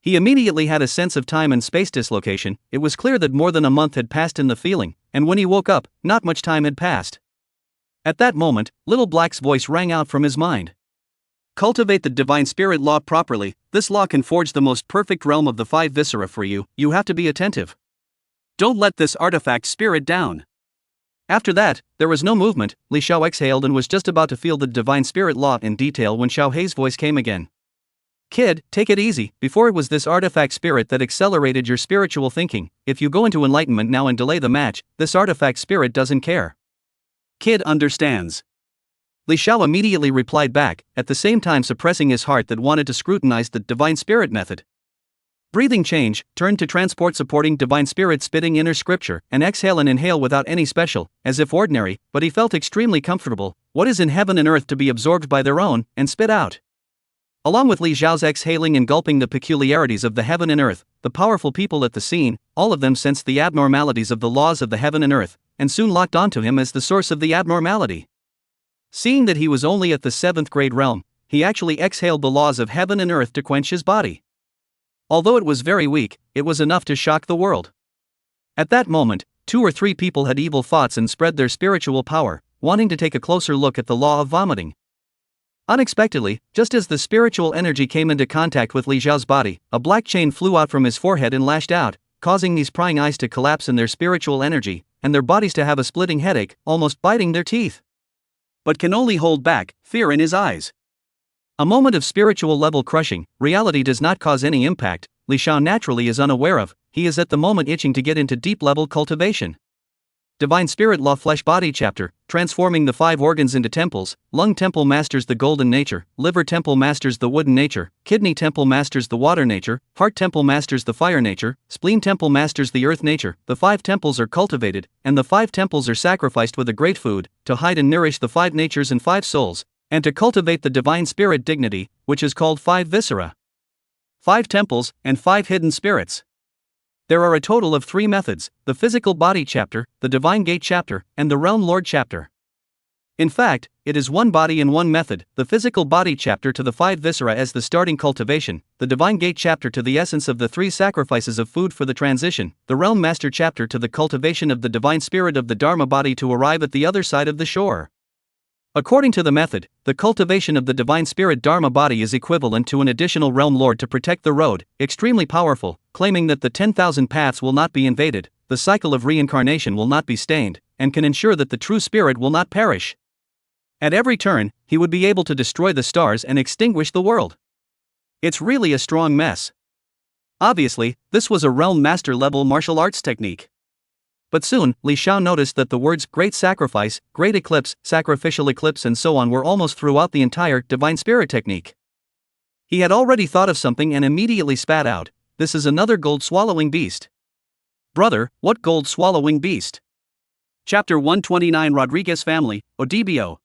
He immediately had a sense of time and space dislocation. It was clear that more than a month had passed in the feeling, and when he woke up, not much time had passed. At that moment, Little Black's voice rang out from his mind. Cultivate the divine spirit law properly. This law can forge the most perfect realm of the 5 viscera for you. You have to be attentive. Don't let this artifact spirit down. After that, there was no movement. Li Xiao exhaled and was just about to feel the divine spirit law in detail when Xiao Hei's voice came again. Kid, take it easy. Before it was this artifact spirit that accelerated your spiritual thinking. If you go into enlightenment now and delay the match, this artifact spirit doesn't care. Kid understands. Li Xiao immediately replied back, at the same time suppressing his heart that wanted to scrutinize the divine spirit method. Breathing change, turn to transport supporting divine spirit spitting inner scripture, and exhale and inhale without any special, as if ordinary, but he felt extremely comfortable. What is in heaven and earth to be absorbed by their own, and spit out? Along with Li Xiao's exhaling and gulping the peculiarities of the heaven and earth, the powerful people at the scene, all of them sensed the abnormalities of the laws of the heaven and earth, and soon locked onto him as the source of the abnormality. Seeing that he was only at the 7th grade realm, he actually exhaled the laws of heaven and earth to quench his body. Although it was very weak, it was enough to shock the world. At that moment, 2 or 3 people had evil thoughts and spread their spiritual power, wanting to take a closer look at the law of vomiting. Unexpectedly, just as the spiritual energy came into contact with Li Xiao's body, a black chain flew out from his forehead and lashed out, causing these prying eyes to collapse in their spiritual energy, and their bodies to have a splitting headache, almost biting their teeth. But can only hold back fear in his eyes. A moment of spiritual level crushing. Reality does not cause any impact. Li Xiao naturally is unaware of. He is at the moment itching to get into deep level cultivation. Divine Spirit Law Flesh Body Chapter, transforming the 5 organs into temples. Lung temple masters the golden nature, liver temple masters the wooden nature, kidney temple masters the water nature, heart temple masters the fire nature, spleen temple masters the earth nature. The 5 temples are cultivated, and the 5 temples are sacrificed with a great food, to hide and nourish the 5 natures and 5 souls, and to cultivate the divine spirit dignity, which is called 5 viscera. 5 temples, and 5 hidden spirits. There are a total of 3 methods, the Physical Body Chapter, the Divine Gate Chapter, and the Realm Lord Chapter. In fact, it is one body and one method, the Physical Body Chapter to the 5 viscera as the starting cultivation, the Divine Gate Chapter to the essence of the 3 sacrifices of food for the transition, the Realm Master Chapter to the cultivation of the divine spirit of the Dharma body to arrive at the other side of the shore. According to the method, the cultivation of the divine spirit Dharma body is equivalent to an additional realm lord to protect the road, extremely powerful, claiming that the 10,000 paths will not be invaded, the cycle of reincarnation will not be stained, and can ensure that the true spirit will not perish. At every turn, he would be able to destroy the stars and extinguish the world. It's really a strong mess. Obviously, this was a realm master level martial arts technique. But soon, Li Xiao noticed that the words great sacrifice, great eclipse, sacrificial eclipse and so on were almost throughout the entire divine spirit technique. He had already thought of something and immediately spat out, this is another gold-swallowing beast. Brother, what gold-swallowing beast? Chapter 129 Rodriguez Family, Odibio.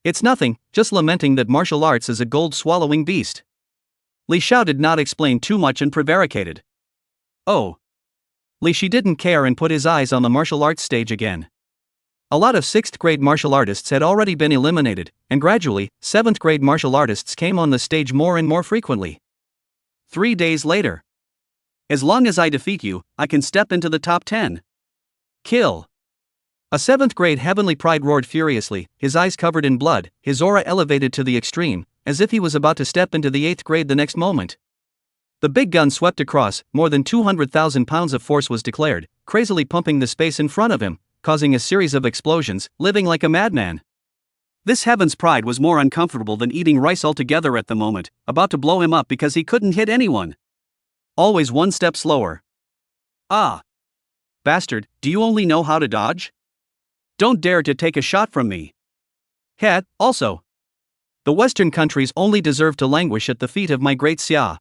It's nothing, just lamenting that martial arts is a gold-swallowing beast. Li Xiao did not explain too much and prevaricated. Oh. Li Shi didn't care and put his eyes on the martial arts stage again. A lot of 6th grade martial artists had already been eliminated, and gradually, 7th grade martial artists came on the stage more and more frequently. 3 days later. As long as I defeat you, I can step into the top 10. Kill. A 7th grade heavenly pride roared furiously, his eyes covered in blood, his aura elevated to the extreme, as if he was about to step into the 8th grade the next moment. The big gun swept across, more than 200,000 pounds of force was declared, crazily pumping the space in front of him, causing a series of explosions, living like a madman. This heaven's pride was more uncomfortable than eating rice altogether at the moment, about to blow him up because he couldn't hit anyone. Always one step slower. Ah! Bastard, do you only know how to dodge? Don't dare to take a shot from me. Heh, also. The Western countries only deserve to languish at the feet of my great Xiao.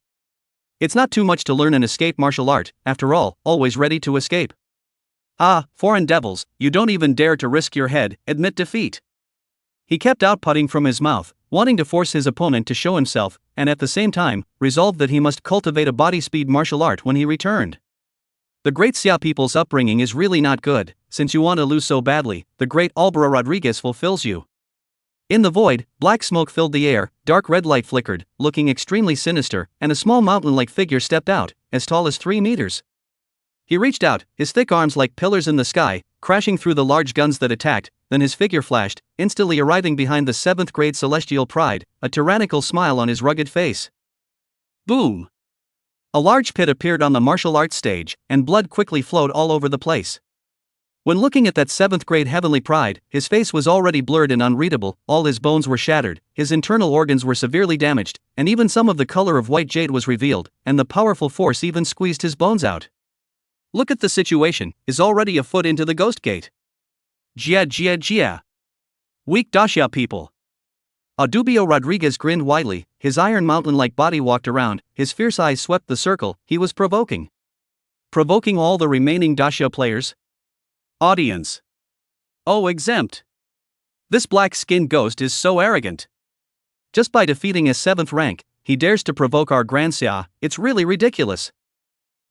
It's not too much to learn an escape martial art, after all, always ready to escape. Ah, foreign devils, you don't even dare to risk your head, admit defeat. He kept outputting from his mouth, wanting to force his opponent to show himself, and at the same time, resolved that he must cultivate a body-speed martial art when he returned. The great Xiao people's upbringing is really not good, since you want to lose so badly, the great Alvaro Rodriguez fulfills you. In the void, black smoke filled the air, dark red light flickered, looking extremely sinister, and a small mountain-like figure stepped out, as tall as 3 meters. He reached out, his thick arms like pillars in the sky, crashing through the large guns that attacked, then his figure flashed, instantly arriving behind the 7th grade celestial pride, a tyrannical smile on his rugged face. Boom! A large pit appeared on the martial arts stage, and blood quickly flowed all over the place. When looking at that 7th grade heavenly pride, his face was already blurred and unreadable, all his bones were shattered, his internal organs were severely damaged, and even some of the color of white jade was revealed, and the powerful force even squeezed his bones out. Look at the situation, is already a foot into the ghost gate. Jia. Weak Daxia people. Audubio Rodriguez grinned widely, his iron mountain-like body walked around, his fierce eyes swept the circle, he was provoking. Provoking all the remaining Daxia players? Audience. Oh, exempt. This black-skinned ghost is so arrogant. Just by defeating a 7th rank, he dares to provoke our Grand Xia, it's really ridiculous.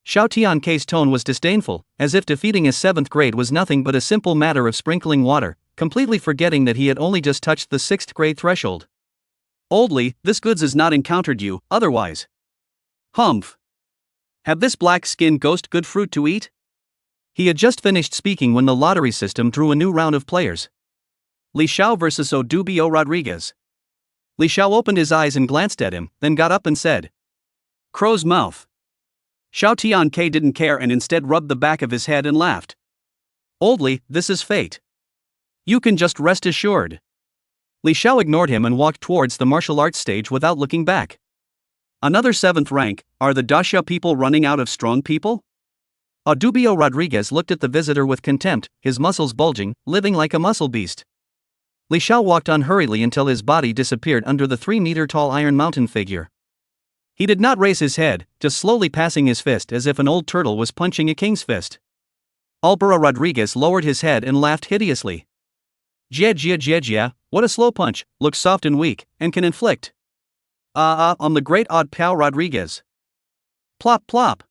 Xiao Tiankei's tone was disdainful, as if defeating a 7th grade was nothing but a simple matter of sprinkling water, completely forgetting that he had only just touched the 6th grade threshold. Oldly, this goods has not encountered you, otherwise. Humph. Have this black-skinned ghost good fruit to eat? He had just finished speaking when the lottery system drew a new round of players. Li Xiao versus Audubio Rodriguez. Li Xiao opened his eyes and glanced at him, then got up and said, "Crow's mouth." Xiao Tiankei didn't care and instead rubbed the back of his head and laughed. Oldly, this is fate. You can just rest assured. Li Xiao ignored him and walked towards the martial arts stage without looking back. Another 7th rank, are the Daxia people running out of strong people? Audubio Rodriguez looked at the visitor with contempt, his muscles bulging, living like a muscle beast. Li Xiao walked on hurriedly until his body disappeared under the 3-meter-tall iron mountain figure. He did not raise his head, just slowly passing his fist as if an old turtle was punching a king's fist. Alvaro Rodriguez lowered his head and laughed hideously. Jia, what a slow punch, looks soft and weak, and can inflict. On the great Odd Pao Rodriguez. Plop plop.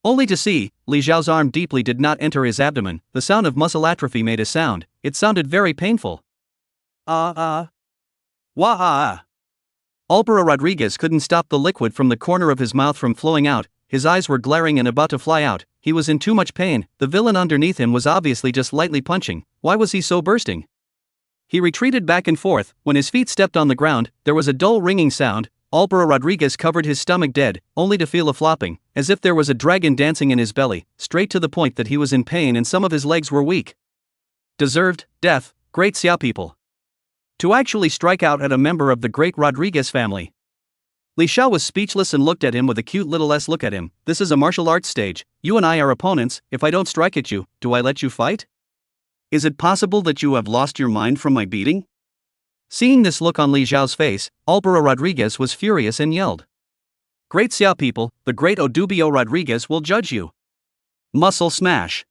Only to see, Li Xiao's arm deeply did not enter his abdomen, the sound of muscle atrophy made a sound, it sounded very painful. Wah. Alvaro Rodriguez couldn't stop the liquid from the corner of his mouth from flowing out, his eyes were glaring and about to fly out, he was in too much pain, the villain underneath him was obviously just lightly punching, why was he so bursting? He retreated back and forth, when his feet stepped on the ground, there was a dull ringing sound, Alvaro Rodriguez covered his stomach dead, only to feel a flopping, as if there was a dragon dancing in his belly, straight to the point that he was in pain and some of his legs were weak. Deserved death, great Xiao people. To actually strike out at a member of the great Rodriguez family. Li Xiao was speechless and looked at him with a cute little look at him. This is a martial arts stage, you and I are opponents, if I don't strike at you, do I let you fight? Is it possible that you have lost your mind from my beating? Seeing this look on Li Xiao's face, Alvaro Rodriguez was furious and yelled. Great Xiao people, the great Audubio Rodriguez will judge you. Muscle smash.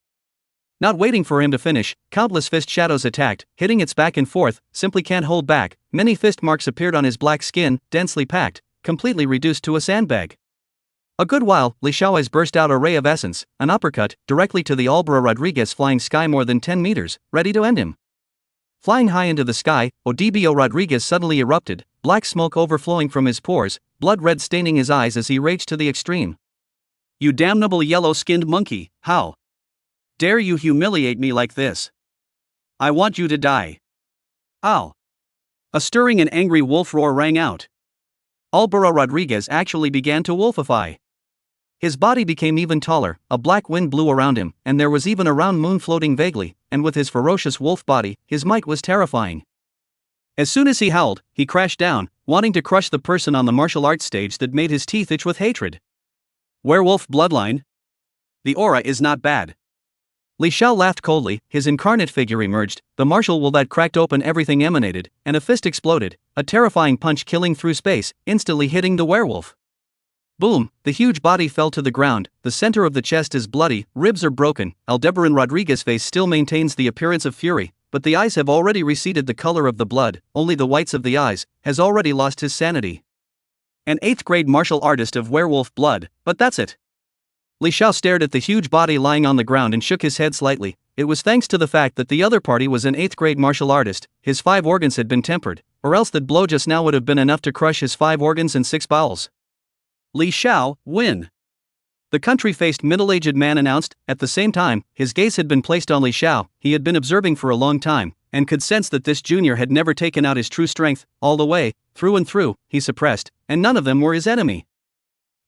Not waiting for him to finish, countless fist shadows attacked, hitting its back and forth, simply can't hold back, many fist marks appeared on his black skin, densely packed, completely reduced to a sandbag. A good while, Li Xiao eyes burst out a ray of essence, an uppercut, directly to the Alvaro Rodriguez flying sky more than 10 meters, ready to end him. Flying high into the sky, Audubio Rodriguez suddenly erupted, black smoke overflowing from his pores, blood red staining his eyes as he raged to the extreme. You damnable yellow-skinned monkey, how dare you humiliate me like this? I want you to die. Ow! A stirring and angry wolf roar rang out. Alvaro Rodriguez actually began to wolfify. His body became even taller, a black wind blew around him, and there was even a round moon floating vaguely, and with his ferocious wolf body, his might was terrifying. As soon as he howled, he crashed down, wanting to crush the person on the martial arts stage that made his teeth itch with hatred. Werewolf bloodline? The aura is not bad. Li Xiao laughed coldly, his incarnate figure emerged, the martial will that cracked open everything emanated, and a fist exploded, a terrifying punch killing through space, instantly hitting the werewolf. Boom, the huge body fell to the ground, the center of the chest is bloody, ribs are broken, Aldebaran Rodriguez's face still maintains the appearance of fury, but the eyes have already receded the color of the blood, only the whites of the eyes, has already lost his sanity. An 8th grade martial artist of werewolf blood, but that's it. Li Xiao stared at the huge body lying on the ground and shook his head slightly. It was thanks to the fact that the other party was an 8th grade martial artist, his 5 organs had been tempered, or else that blow just now would have been enough to crush his 5 organs and 6 bowels. Li Xiao, win. The country-faced middle-aged man announced. At the same time, his gaze had been placed on Li Xiao. He had been observing for a long time, and could sense that this junior had never taken out his true strength, all the way, through and through, he suppressed, and none of them were his enemy.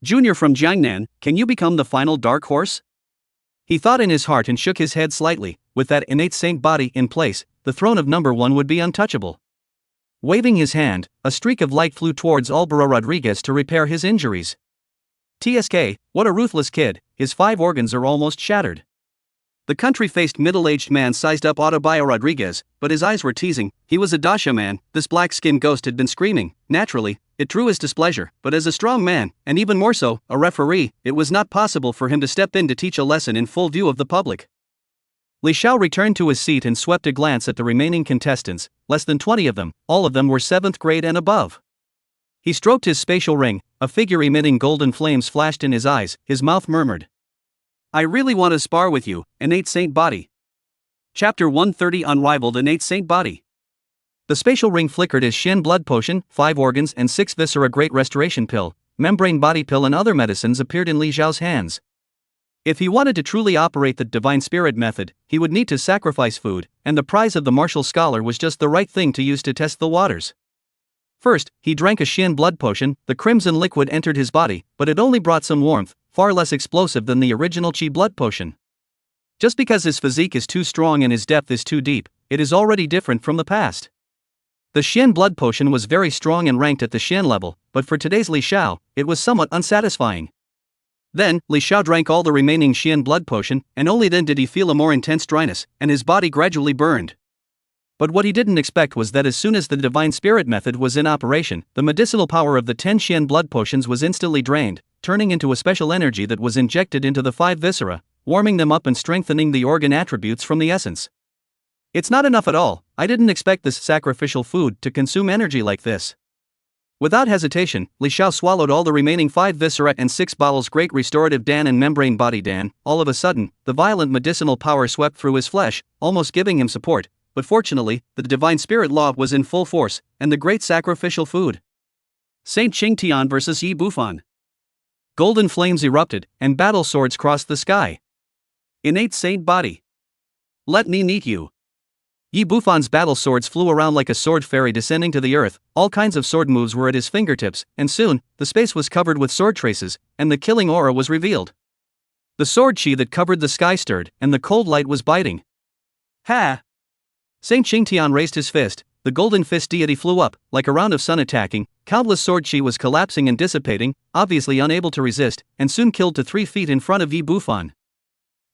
Junior from Jiangnan, can you become the final dark horse? He thought in his heart and shook his head slightly. With that innate saint body in place, the throne of number 1 would be untouchable. Waving his hand, a streak of light flew towards Alvaro Rodriguez to repair his injuries. TSK, what a ruthless kid, his 5 organs are almost shattered. The country-faced middle-aged man sized up Autobio Rodriguez, but his eyes were teasing. He was a Dasha man, this black-skinned ghost had been screaming. Naturally, it drew his displeasure, but as a strong man, and even more so, a referee, it was not possible for him to step in to teach a lesson in full view of the public. Li Xiao returned to his seat and swept a glance at the remaining contestants, less than 20 of them, all of them were 7th grade and above. He stroked his spatial ring, a figure emitting golden flames flashed in his eyes, his mouth murmured. I really want to spar with you, innate saint body. Chapter 130 Unrivaled innate saint body. The spatial ring flickered as Shin blood potion, 5 organs and 6 viscera great restoration pill, membrane body pill and other medicines appeared in Li Xiao's hands. If he wanted to truly operate the divine spirit method, he would need to sacrifice food, and the prize of the martial scholar was just the right thing to use to test the waters. First, he drank a Shin blood potion, the crimson liquid entered his body, but it only brought some warmth, far less explosive than the original Qi blood potion. Just because his physique is too strong and his depth is too deep, it is already different from the past. The Shin blood potion was very strong and ranked at the Shin level, but for today's Li Xiao, it was somewhat unsatisfying. Then, Li Xiao drank all the remaining Shin blood potion, and only then did he feel a more intense dryness, and his body gradually burned. But what he didn't expect was that as soon as the divine spirit method was in operation, the medicinal power of the 10 Shin blood potions was instantly drained, turning into a special energy that was injected into the 5 viscera, warming them up and strengthening the organ attributes from the essence. It's not enough at all. I didn't expect this sacrificial food to consume energy like this. Without hesitation, Li Xiao swallowed all the remaining 5 viscera and 6 bottles great restorative Dan and membrane body Dan. All of a sudden, the violent medicinal power swept through his flesh, almost giving him support, but fortunately, the divine spirit law was in full force, and the great sacrificial food. Saint Qingtian vs. Yi Bufan. Golden flames erupted, and battle swords crossed the sky. Innate saint body. Let me meet you. Yi Bufan's battle swords flew around like a sword fairy descending to the earth, all kinds of sword moves were at his fingertips, and soon, the space was covered with sword traces, and the killing aura was revealed. The sword chi that covered the sky stirred, and the cold light was biting. Ha! Saint Qingtian raised his fist, the golden fist deity flew up, like a round of sun attacking, countless sword chi was collapsing and dissipating, obviously unable to resist, and soon killed to 3 feet in front of Yi Bufan.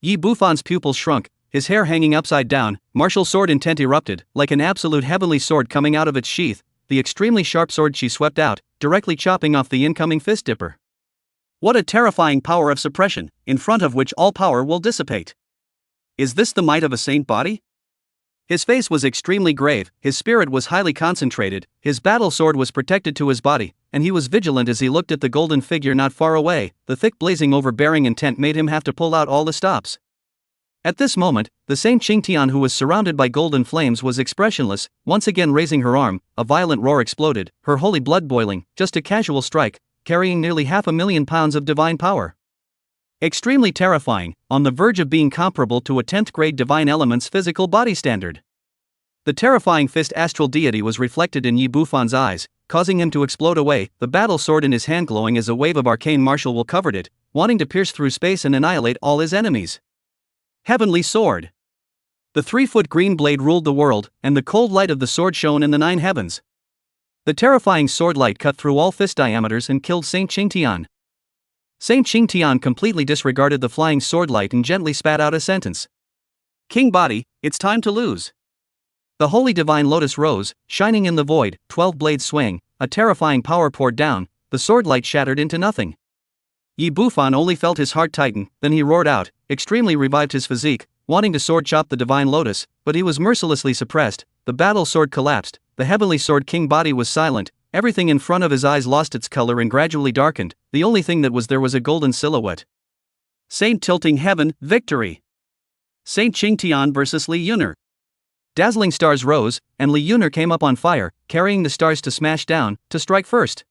Yi Bufan's pupils shrunk, his hair hanging upside down, martial sword intent erupted, like an absolute heavenly sword coming out of its sheath, the extremely sharp sword chi swept out, directly chopping off the incoming fist dipper. What a terrifying power of suppression, in front of which all power will dissipate. Is this the might of a saint body? His face was extremely grave, his spirit was highly concentrated, his battle sword was protected to his body, and he was vigilant as he looked at the golden figure not far away. The thick blazing overbearing intent made him have to pull out all the stops. At this moment, the Saint Qingtian, who was surrounded by golden flames, was expressionless, once again raising her arm, a violent roar exploded, her holy blood boiling, just a casual strike, carrying nearly 500,000 pounds of divine power. Extremely terrifying, on the verge of being comparable to a 10th grade divine element's physical body standard. The terrifying fist astral deity was reflected in Yi Bufan's eyes, causing him to explode away, the battle sword in his hand glowing as a wave of arcane martial will covered it, wanting to pierce through space and annihilate all his enemies. Heavenly sword. The 3-foot green blade ruled the world, and the cold light of the sword shone in the 9 heavens. The terrifying sword light cut through all fist diameters and killed Saint Qingtian. Saint Xingtian completely disregarded the flying sword light and gently spat out a sentence. King body, it's time to lose. The holy divine lotus rose, shining in the void, 12 blades swing, a terrifying power poured down, the sword light shattered into nothing. Yi Bufan only felt his heart tighten, then he roared out, extremely revived his physique, wanting to sword chop the divine lotus, but he was mercilessly suppressed. The battle sword collapsed, the heavenly sword king body was silent, everything in front of his eyes lost its color and gradually darkened, the only thing that was there was a golden silhouette. Saint Tilting Heaven, victory! Saint Xingtian versus Li Yuner. Dazzling stars rose, and Li Yuner came up on fire, carrying the stars to smash down, to strike first.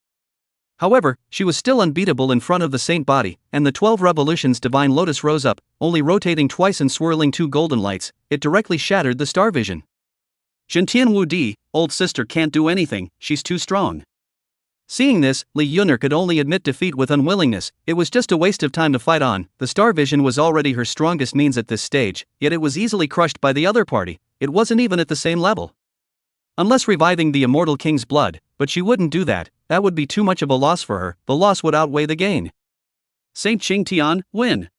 However, she was still unbeatable in front of the saint body, and the 12 revolutions divine lotus rose up, only rotating twice and swirling 2 golden lights, it directly shattered the star vision. Zhentian Wu Di, old sister can't do anything, she's too strong. Seeing this, Li Yuner could only admit defeat with unwillingness. It was just a waste of time to fight on. The star vision was already her strongest means at this stage, yet it was easily crushed by the other party. It wasn't even at the same level. Unless reviving the immortal king's blood, but she wouldn't do that, that would be too much of a loss for her, the loss would outweigh the gain. Saint Xingtian, win.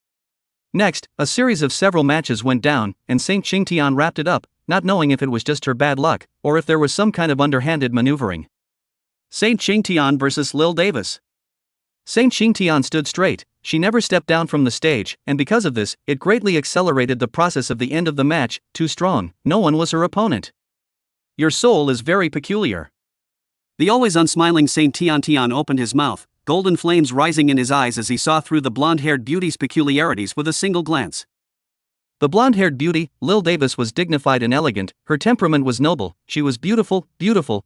Next, a series of several matches went down, and Saint Xingtian wrapped it up, not knowing if it was just her bad luck, or if there was some kind of underhanded maneuvering. Saint Xingtian versus Lil Davis. Saint Xingtian stood straight, she never stepped down from the stage, and because of this, it greatly accelerated the process of the end of the match. Too strong, no one was her opponent. Your soul is very peculiar. The always unsmiling Saint Tian opened his mouth, golden flames rising in his eyes as he saw through the blonde-haired beauty's peculiarities with a single glance. The blonde-haired beauty, Lil Davis, was dignified and elegant, her temperament was noble, she was beautiful,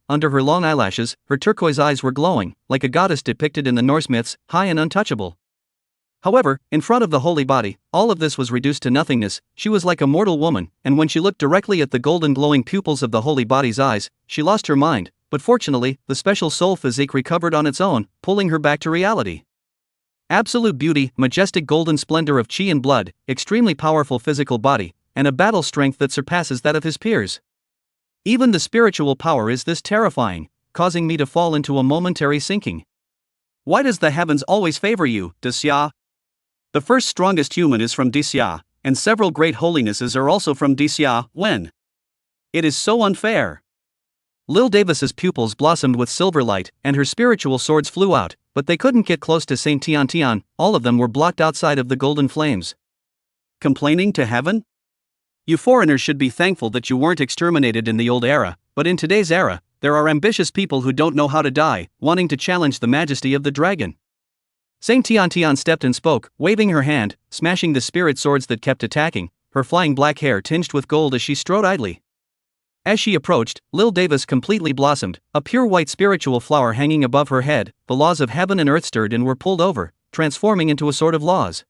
under her long eyelashes, her turquoise eyes were glowing, like a goddess depicted in the Norse myths, high and untouchable. However, in front of the holy body, all of this was reduced to nothingness. She was like a mortal woman, and when she looked directly at the golden glowing pupils of the holy body's eyes, she lost her mind, but fortunately, the special soul physique recovered on its own, pulling her back to reality. Absolute beauty, majestic golden splendor of chi and blood, extremely powerful physical body, and a battle strength that surpasses that of his peers. Even the spiritual power is this terrifying, causing me to fall into a momentary sinking. Why does the heavens always favor you, Xiao? The first strongest human is from Xiao, and several great holinesses are also from Xiao. When? It is so unfair. Lil Davis's pupils blossomed with silver light, and her spiritual swords flew out, but they couldn't get close to Saint Tian. All of them were blocked outside of the golden flames. Complaining to heaven? You foreigners should be thankful that you weren't exterminated in the old era, but in today's era, there are ambitious people who don't know how to die, wanting to challenge the majesty of the dragon. Saint Tian stepped and spoke, waving her hand, smashing the spirit swords that kept attacking, her flying black hair tinged with gold as she strode idly. As she approached, Lil Davis completely blossomed, a pure white spiritual flower hanging above her head. The laws of heaven and earth stirred and were pulled over, transforming into a sword of laws.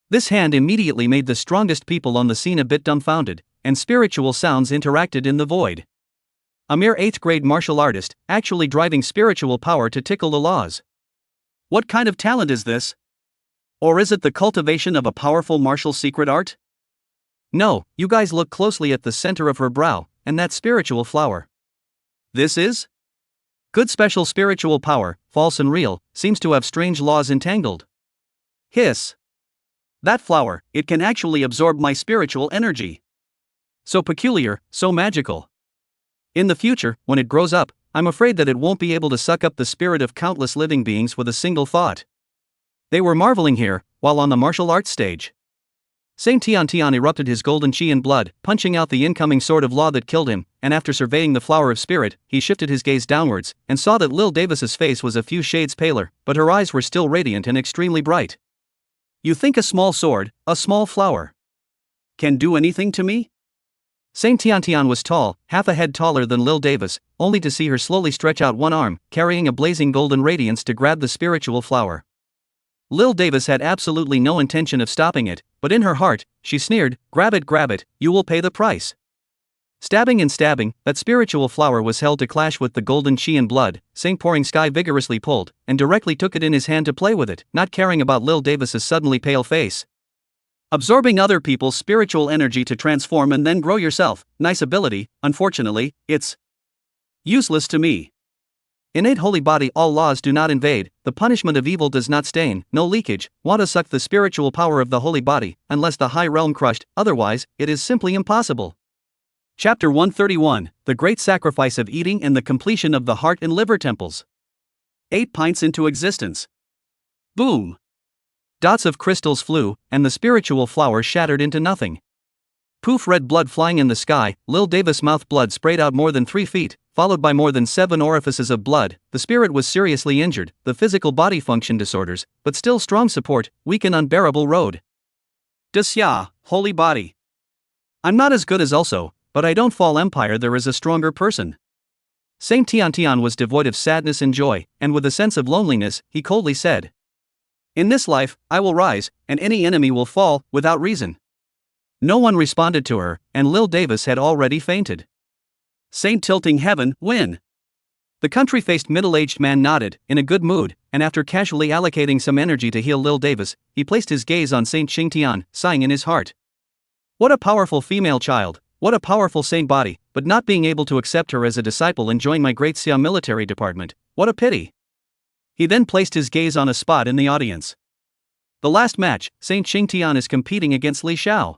This hand immediately made the strongest people on the scene a bit dumbfounded, and spiritual sounds interacted in the void. A mere 8th grade martial artist, actually driving spiritual power to tickle the laws. What kind of talent is this? Or is it the cultivation of a powerful martial secret art? No, you guys look closely at the center of her brow, and that spiritual flower. This is? Good special spiritual power, false and real, seems to have strange laws entangled. Hiss. That flower, it can actually absorb my spiritual energy. So peculiar, so magical. In the future, when it grows up, I'm afraid that it won't be able to suck up the spirit of countless living beings with a single thought. They were marveling here, while on the martial arts stage. Saint Tian erupted his golden chi and blood, punching out the incoming sword of law that killed him, and after surveying the flower of spirit, he shifted his gaze downwards, and saw that Lil Davis's face was a few shades paler, but her eyes were still radiant and extremely bright. You think a small sword, a small flower, can do anything to me? Saint Tian was tall, half a head taller than Lil Davis, only to see her slowly stretch out one arm, carrying a blazing golden radiance to grab the spiritual flower. Lil Davis had absolutely no intention of stopping it, but in her heart, she sneered, grab it, you will pay the price. Stabbing and stabbing, that spiritual flower was held to clash with the golden chi and blood. Saint Pouring Sky vigorously pulled, and directly took it in his hand to play with it, not caring about Lil Davis's suddenly pale face. Absorbing other people's spiritual energy to transform and then grow yourself, nice ability, unfortunately, it's useless to me. Innate holy body, all laws do not invade, the punishment of evil does not stain, no leakage, want to suck the spiritual power of the holy body, unless the high realm crushed, otherwise, it is simply impossible. Chapter 131, The Great Sacrifice of Eating and the Completion of the Heart and Liver Temples. 8 pints into existence. Boom! Dots of crystals flew, and the spiritual flower shattered into nothing. Poof, red blood flying in the sky, Lil Davis' mouth blood sprayed out more than 3 feet, followed by more than 7 orifices of blood. The spirit was seriously injured, the physical body function disorders, but still strong support, weak and unbearable road. Xiao, holy body. I'm not as good as also, but I don't fall empire, there is a stronger person. Saint Tian was devoid of sadness and joy, and with a sense of loneliness, he coldly said, in this life, I will rise, and any enemy will fall, without reason. No one responded to her, and Lil Davis had already fainted. Saint Tilting Heaven, win. The country-faced middle-aged man nodded, in a good mood, and after casually allocating some energy to heal Lil Davis, he placed his gaze on Saint Xingtian, sighing in his heart. What a powerful female child, what a powerful saint body, but not being able to accept her as a disciple and join my great Xiao military department, what a pity. He then placed his gaze on a spot in the audience. The last match, Saint Xingtian is competing against Li Xiao.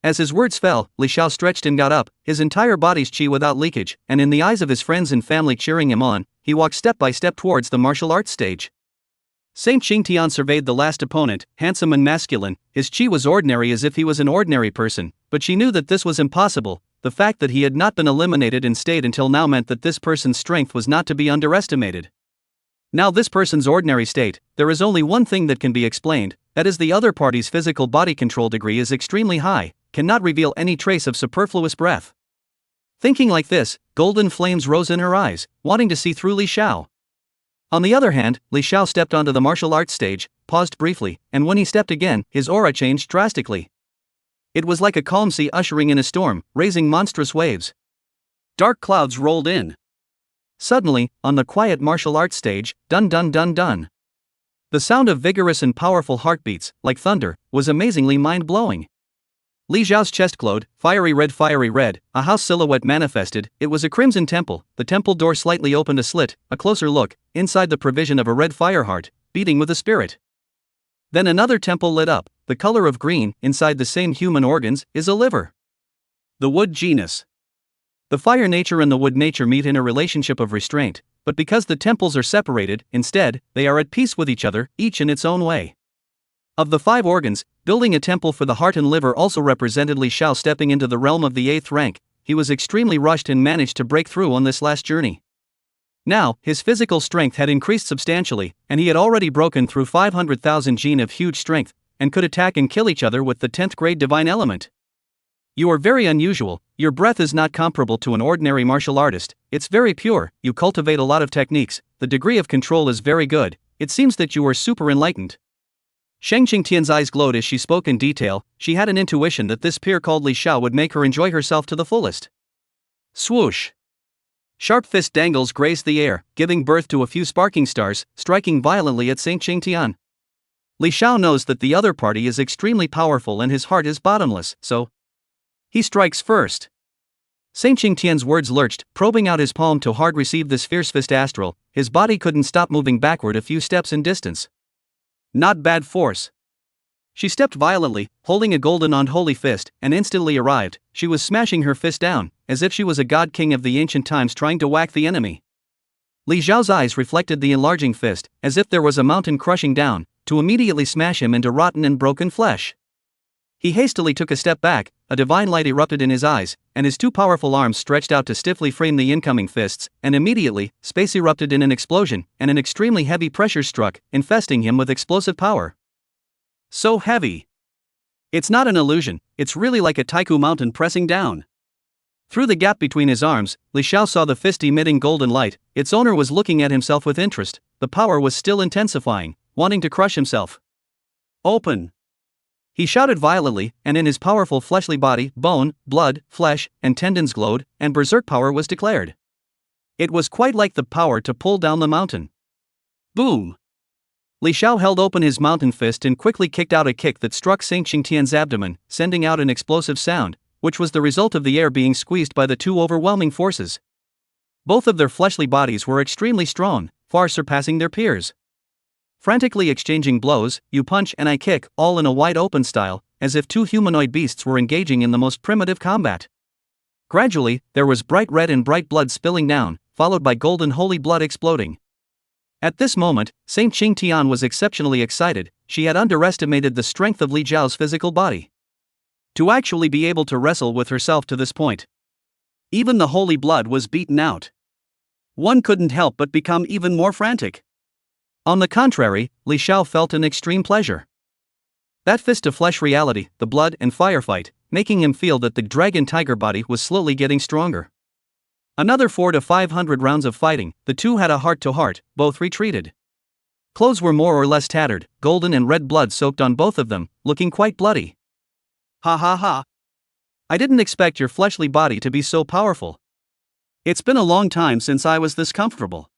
As his words fell, Li Xiao stretched and got up, his entire body's qi without leakage, and in the eyes of his friends and family cheering him on, he walked step by step towards the martial arts stage. Saint Xingtian surveyed the last opponent, handsome and masculine. His qi was ordinary as if he was an ordinary person, but she knew that this was impossible. The fact that he had not been eliminated and stayed until now meant that this person's strength was not to be underestimated. Now this person's ordinary state, there is only one thing that can be explained, that is the other party's physical body control degree is extremely high, cannot reveal any trace of superfluous breath. Thinking like this, golden flames rose in her eyes, wanting to see through Li Xiao. On the other hand, Li Xiao stepped onto the martial arts stage, paused briefly, and when he stepped again, his aura changed drastically. It was like a calm sea ushering in a storm, raising monstrous waves. Dark clouds rolled in. Suddenly, on the quiet martial arts stage, dun dun dun dun. The sound of vigorous and powerful heartbeats, like thunder, was amazingly mind-blowing. Li Xiao's chest glowed, fiery red, a house silhouette manifested. It was a crimson temple, the temple door slightly opened a slit, a closer look, inside the provision of a red fire heart, beating with a spirit. Then another temple lit up, the color of green, inside the same human organs, is a liver. The wood genus. The fire nature and the wood nature meet in a relationship of restraint, but because the temples are separated, instead, they are at peace with each other, each in its own way. Of the 5 organs, building a temple for the heart and liver also represented Li Xiao stepping into the realm of the 8th rank. He was extremely rushed and managed to break through on this last journey. Now, his physical strength had increased substantially, and he had already broken through 500,000 gene of huge strength, and could attack and kill each other with the 10th grade divine element. You are very unusual, your breath is not comparable to an ordinary martial artist, it's very pure, you cultivate a lot of techniques, the degree of control is very good, it seems that you are super enlightened. Shang Qingtian's eyes glowed as she spoke in detail. She had an intuition that this peer called Li Xiao would make her enjoy herself to the fullest. Swoosh! Sharp fist dangles grazed the air, giving birth to a few sparking stars, striking violently at Saint Xingtian. Li Xiao knows that the other party is extremely powerful and his heart is bottomless, so he strikes first. Saint Xingtian's words lurched, probing out his palm to hard receive this fierce fist astral. His body couldn't stop moving backward a few steps in distance. Not bad force. She stepped violently, holding a golden unholy fist, and instantly arrived. She was smashing her fist down, as if she was a god king of the ancient times trying to whack the enemy. Li Xiao's eyes reflected the enlarging fist, as if there was a mountain crushing down, to immediately smash him into rotten and broken flesh. He hastily took a step back, a divine light erupted in his eyes, and his 2 powerful arms stretched out to stiffly frame the incoming fists, and immediately, space erupted in an explosion, and an extremely heavy pressure struck, infesting him with explosive power. So heavy. It's not an illusion, it's really like a Taiku mountain pressing down. Through the gap between his arms, Li Xiao saw the fist emitting golden light. Its owner was looking at himself with interest, the power was still intensifying, wanting to crush himself. Open! He shouted violently, and in his powerful fleshly body, bone, blood, flesh, and tendons glowed, and berserk power was declared. It was quite like the power to pull down the mountain. Boom! Li Xiao held open his mountain fist and quickly kicked out a kick that struck Saint Xingtian's abdomen, sending out an explosive sound, which was the result of the air being squeezed by the 2 overwhelming forces. Both of their fleshly bodies were extremely strong, far surpassing their peers. Frantically exchanging blows, you punch and I kick, all in a wide open style, as if two humanoid beasts were engaging in the most primitive combat. Gradually, there was bright red and bright blood spilling down, followed by golden holy blood exploding. At this moment, Saint Ching Tian was exceptionally excited. She had underestimated the strength of Li Zhao's physical body. To actually be able to wrestle with herself to this point. Even the holy blood was beaten out. One couldn't help but become even more frantic. On the contrary, Li Xiao felt an extreme pleasure. That fist-to-flesh reality, the blood and firefight, making him feel that the dragon tiger body was slowly getting stronger. Another 400 to 500 rounds of fighting, the two had a heart-to-heart, both retreated. Clothes were more or less tattered, golden and red blood soaked on both of them, looking quite bloody. Ha ha ha. I didn't expect your fleshly body to be so powerful. It's been a long time since I was this comfortable.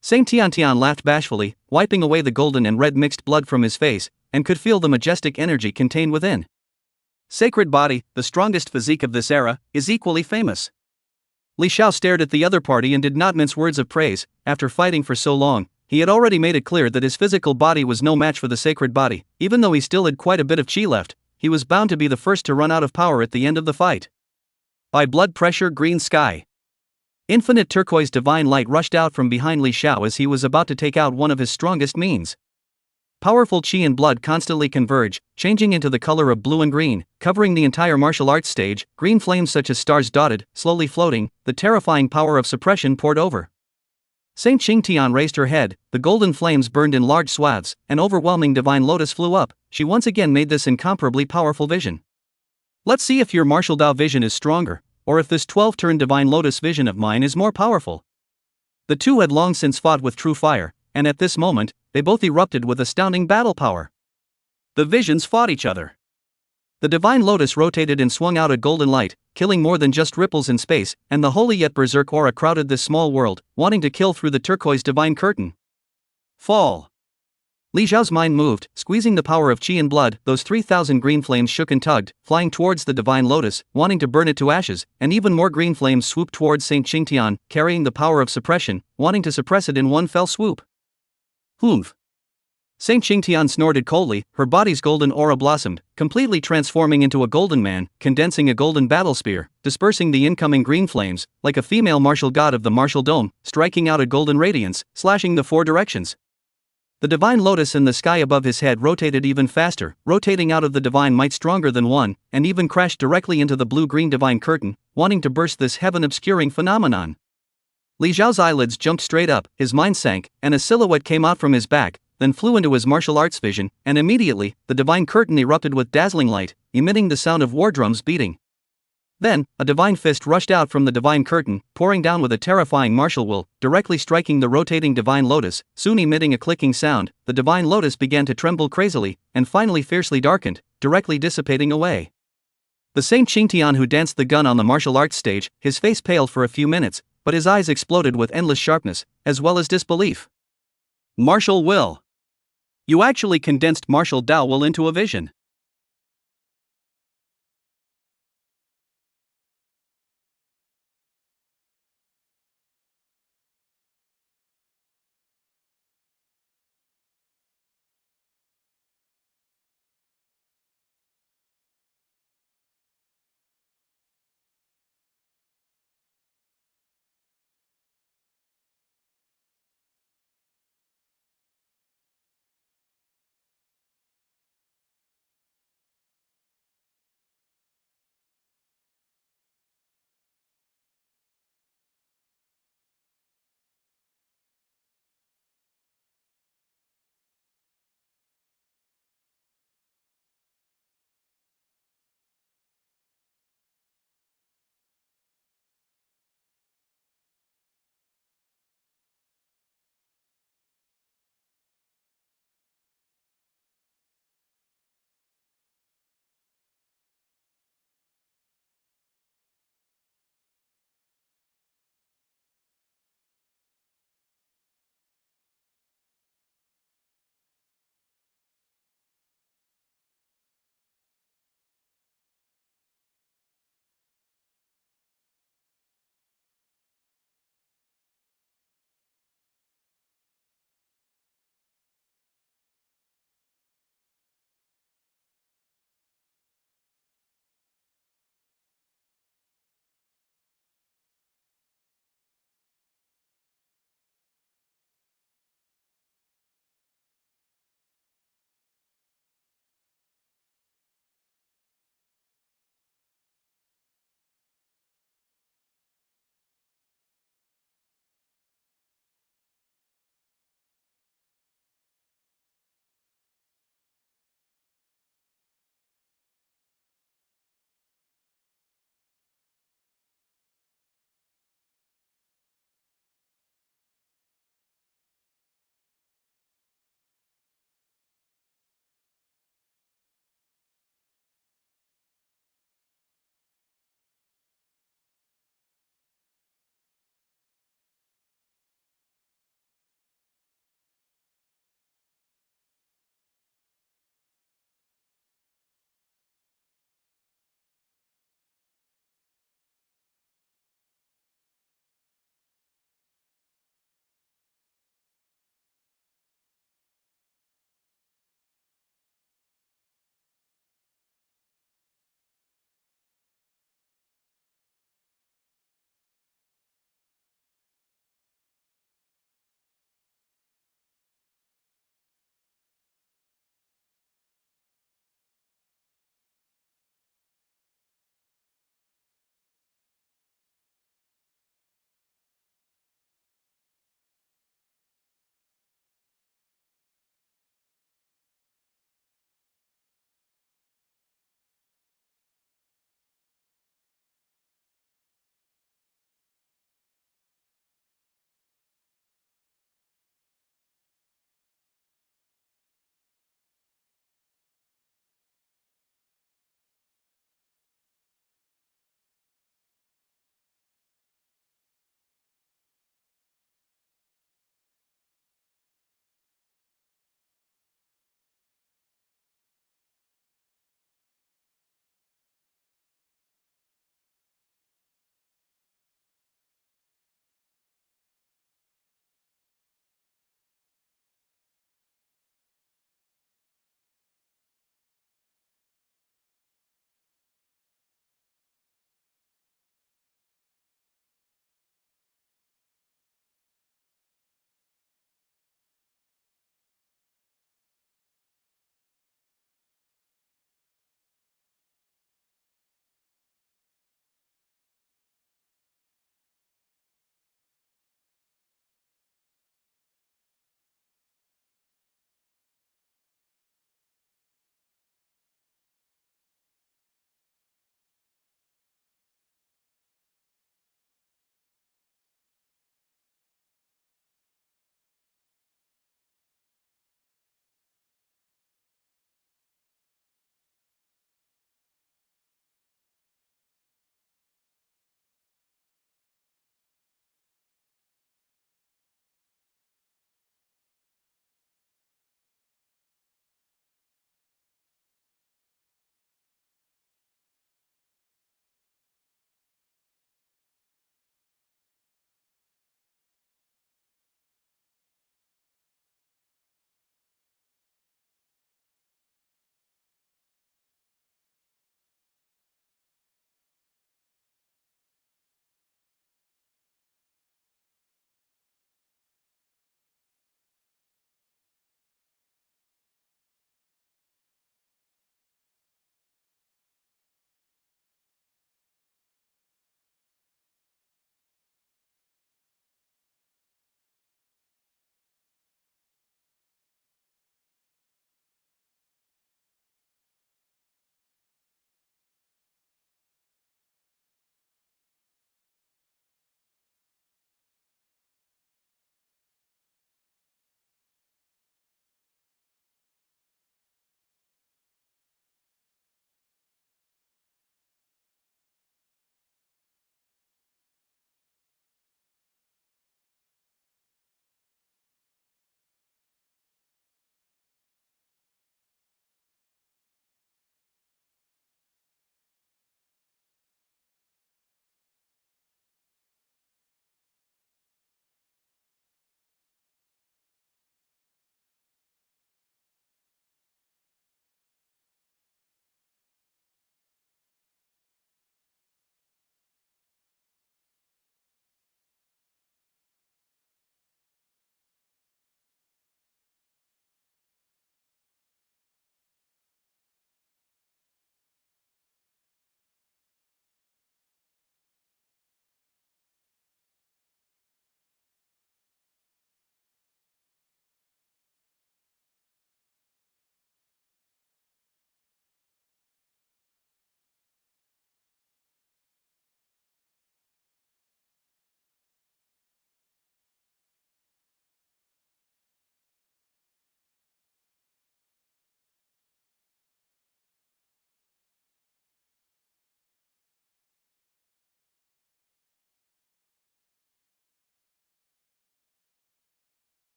Saint Tiantian laughed bashfully, wiping away the golden and red mixed blood from his face, and could feel the majestic energy contained within. Sacred body, the strongest physique of this era, is equally famous. Li Xiao stared at the other party and did not mince words of praise. After fighting for so long, he had already made it clear that his physical body was no match for the sacred body. Even though he still had quite a bit of chi left, he was bound to be the first to run out of power at the end of the fight. By blood pressure, green sky. Infinite turquoise divine light rushed out from behind Li Xiao as he was about to take out one of his strongest means. Powerful chi and blood constantly converge, changing into the color of blue and green, covering the entire martial arts stage. Green flames such as stars dotted, slowly floating, the terrifying power of suppression poured over. Saint Ching Tian raised her head, the golden flames burned in large swaths, an overwhelming divine lotus flew up. She once again made this incomparably powerful vision. Let's see if your martial Dao vision is stronger, or if this 12-turn divine lotus vision of mine is more powerful. The two had long since fought with true fire, and at this moment, they both erupted with astounding battle power. The visions fought each other. The divine lotus rotated and swung out a golden light, killing more than just ripples in space, and the holy yet berserk aura crowded this small world, wanting to kill through the turquoise divine curtain. Fall. Li Zhao's mind moved, squeezing the power of chi and blood. Those 3,000 green flames shook and tugged, flying towards the divine lotus, wanting to burn it to ashes, and even more green flames swooped towards Saint Qingtian, carrying the power of suppression, wanting to suppress it in one fell swoop. Humph. Saint Qingtian snorted coldly, her body's golden aura blossomed, completely transforming into a golden man, condensing a golden battle spear, dispersing the incoming green flames, like a female martial god of the martial dome, striking out a golden radiance, slashing the four directions. The divine lotus in the sky above his head rotated even faster, rotating out of the divine might stronger than one, and even crashed directly into the blue-green divine curtain, wanting to burst this heaven-obscuring phenomenon. Li Zhao's eyelids jumped straight up, his mind sank, and a silhouette came out from his back, then flew into his martial arts vision, and immediately, the divine curtain erupted with dazzling light, emitting the sound of war drums beating. Then, a divine fist rushed out from the divine curtain, pouring down with a terrifying martial will, directly striking the rotating divine lotus. Soon emitting a clicking sound, the divine lotus began to tremble crazily, and finally fiercely darkened, directly dissipating away. The Saint Qingtian who danced the gun on the martial arts stage, his face paled for a few minutes, but his eyes exploded with endless sharpness, as well as disbelief. Martial will. You actually condensed martial Dao will into a vision.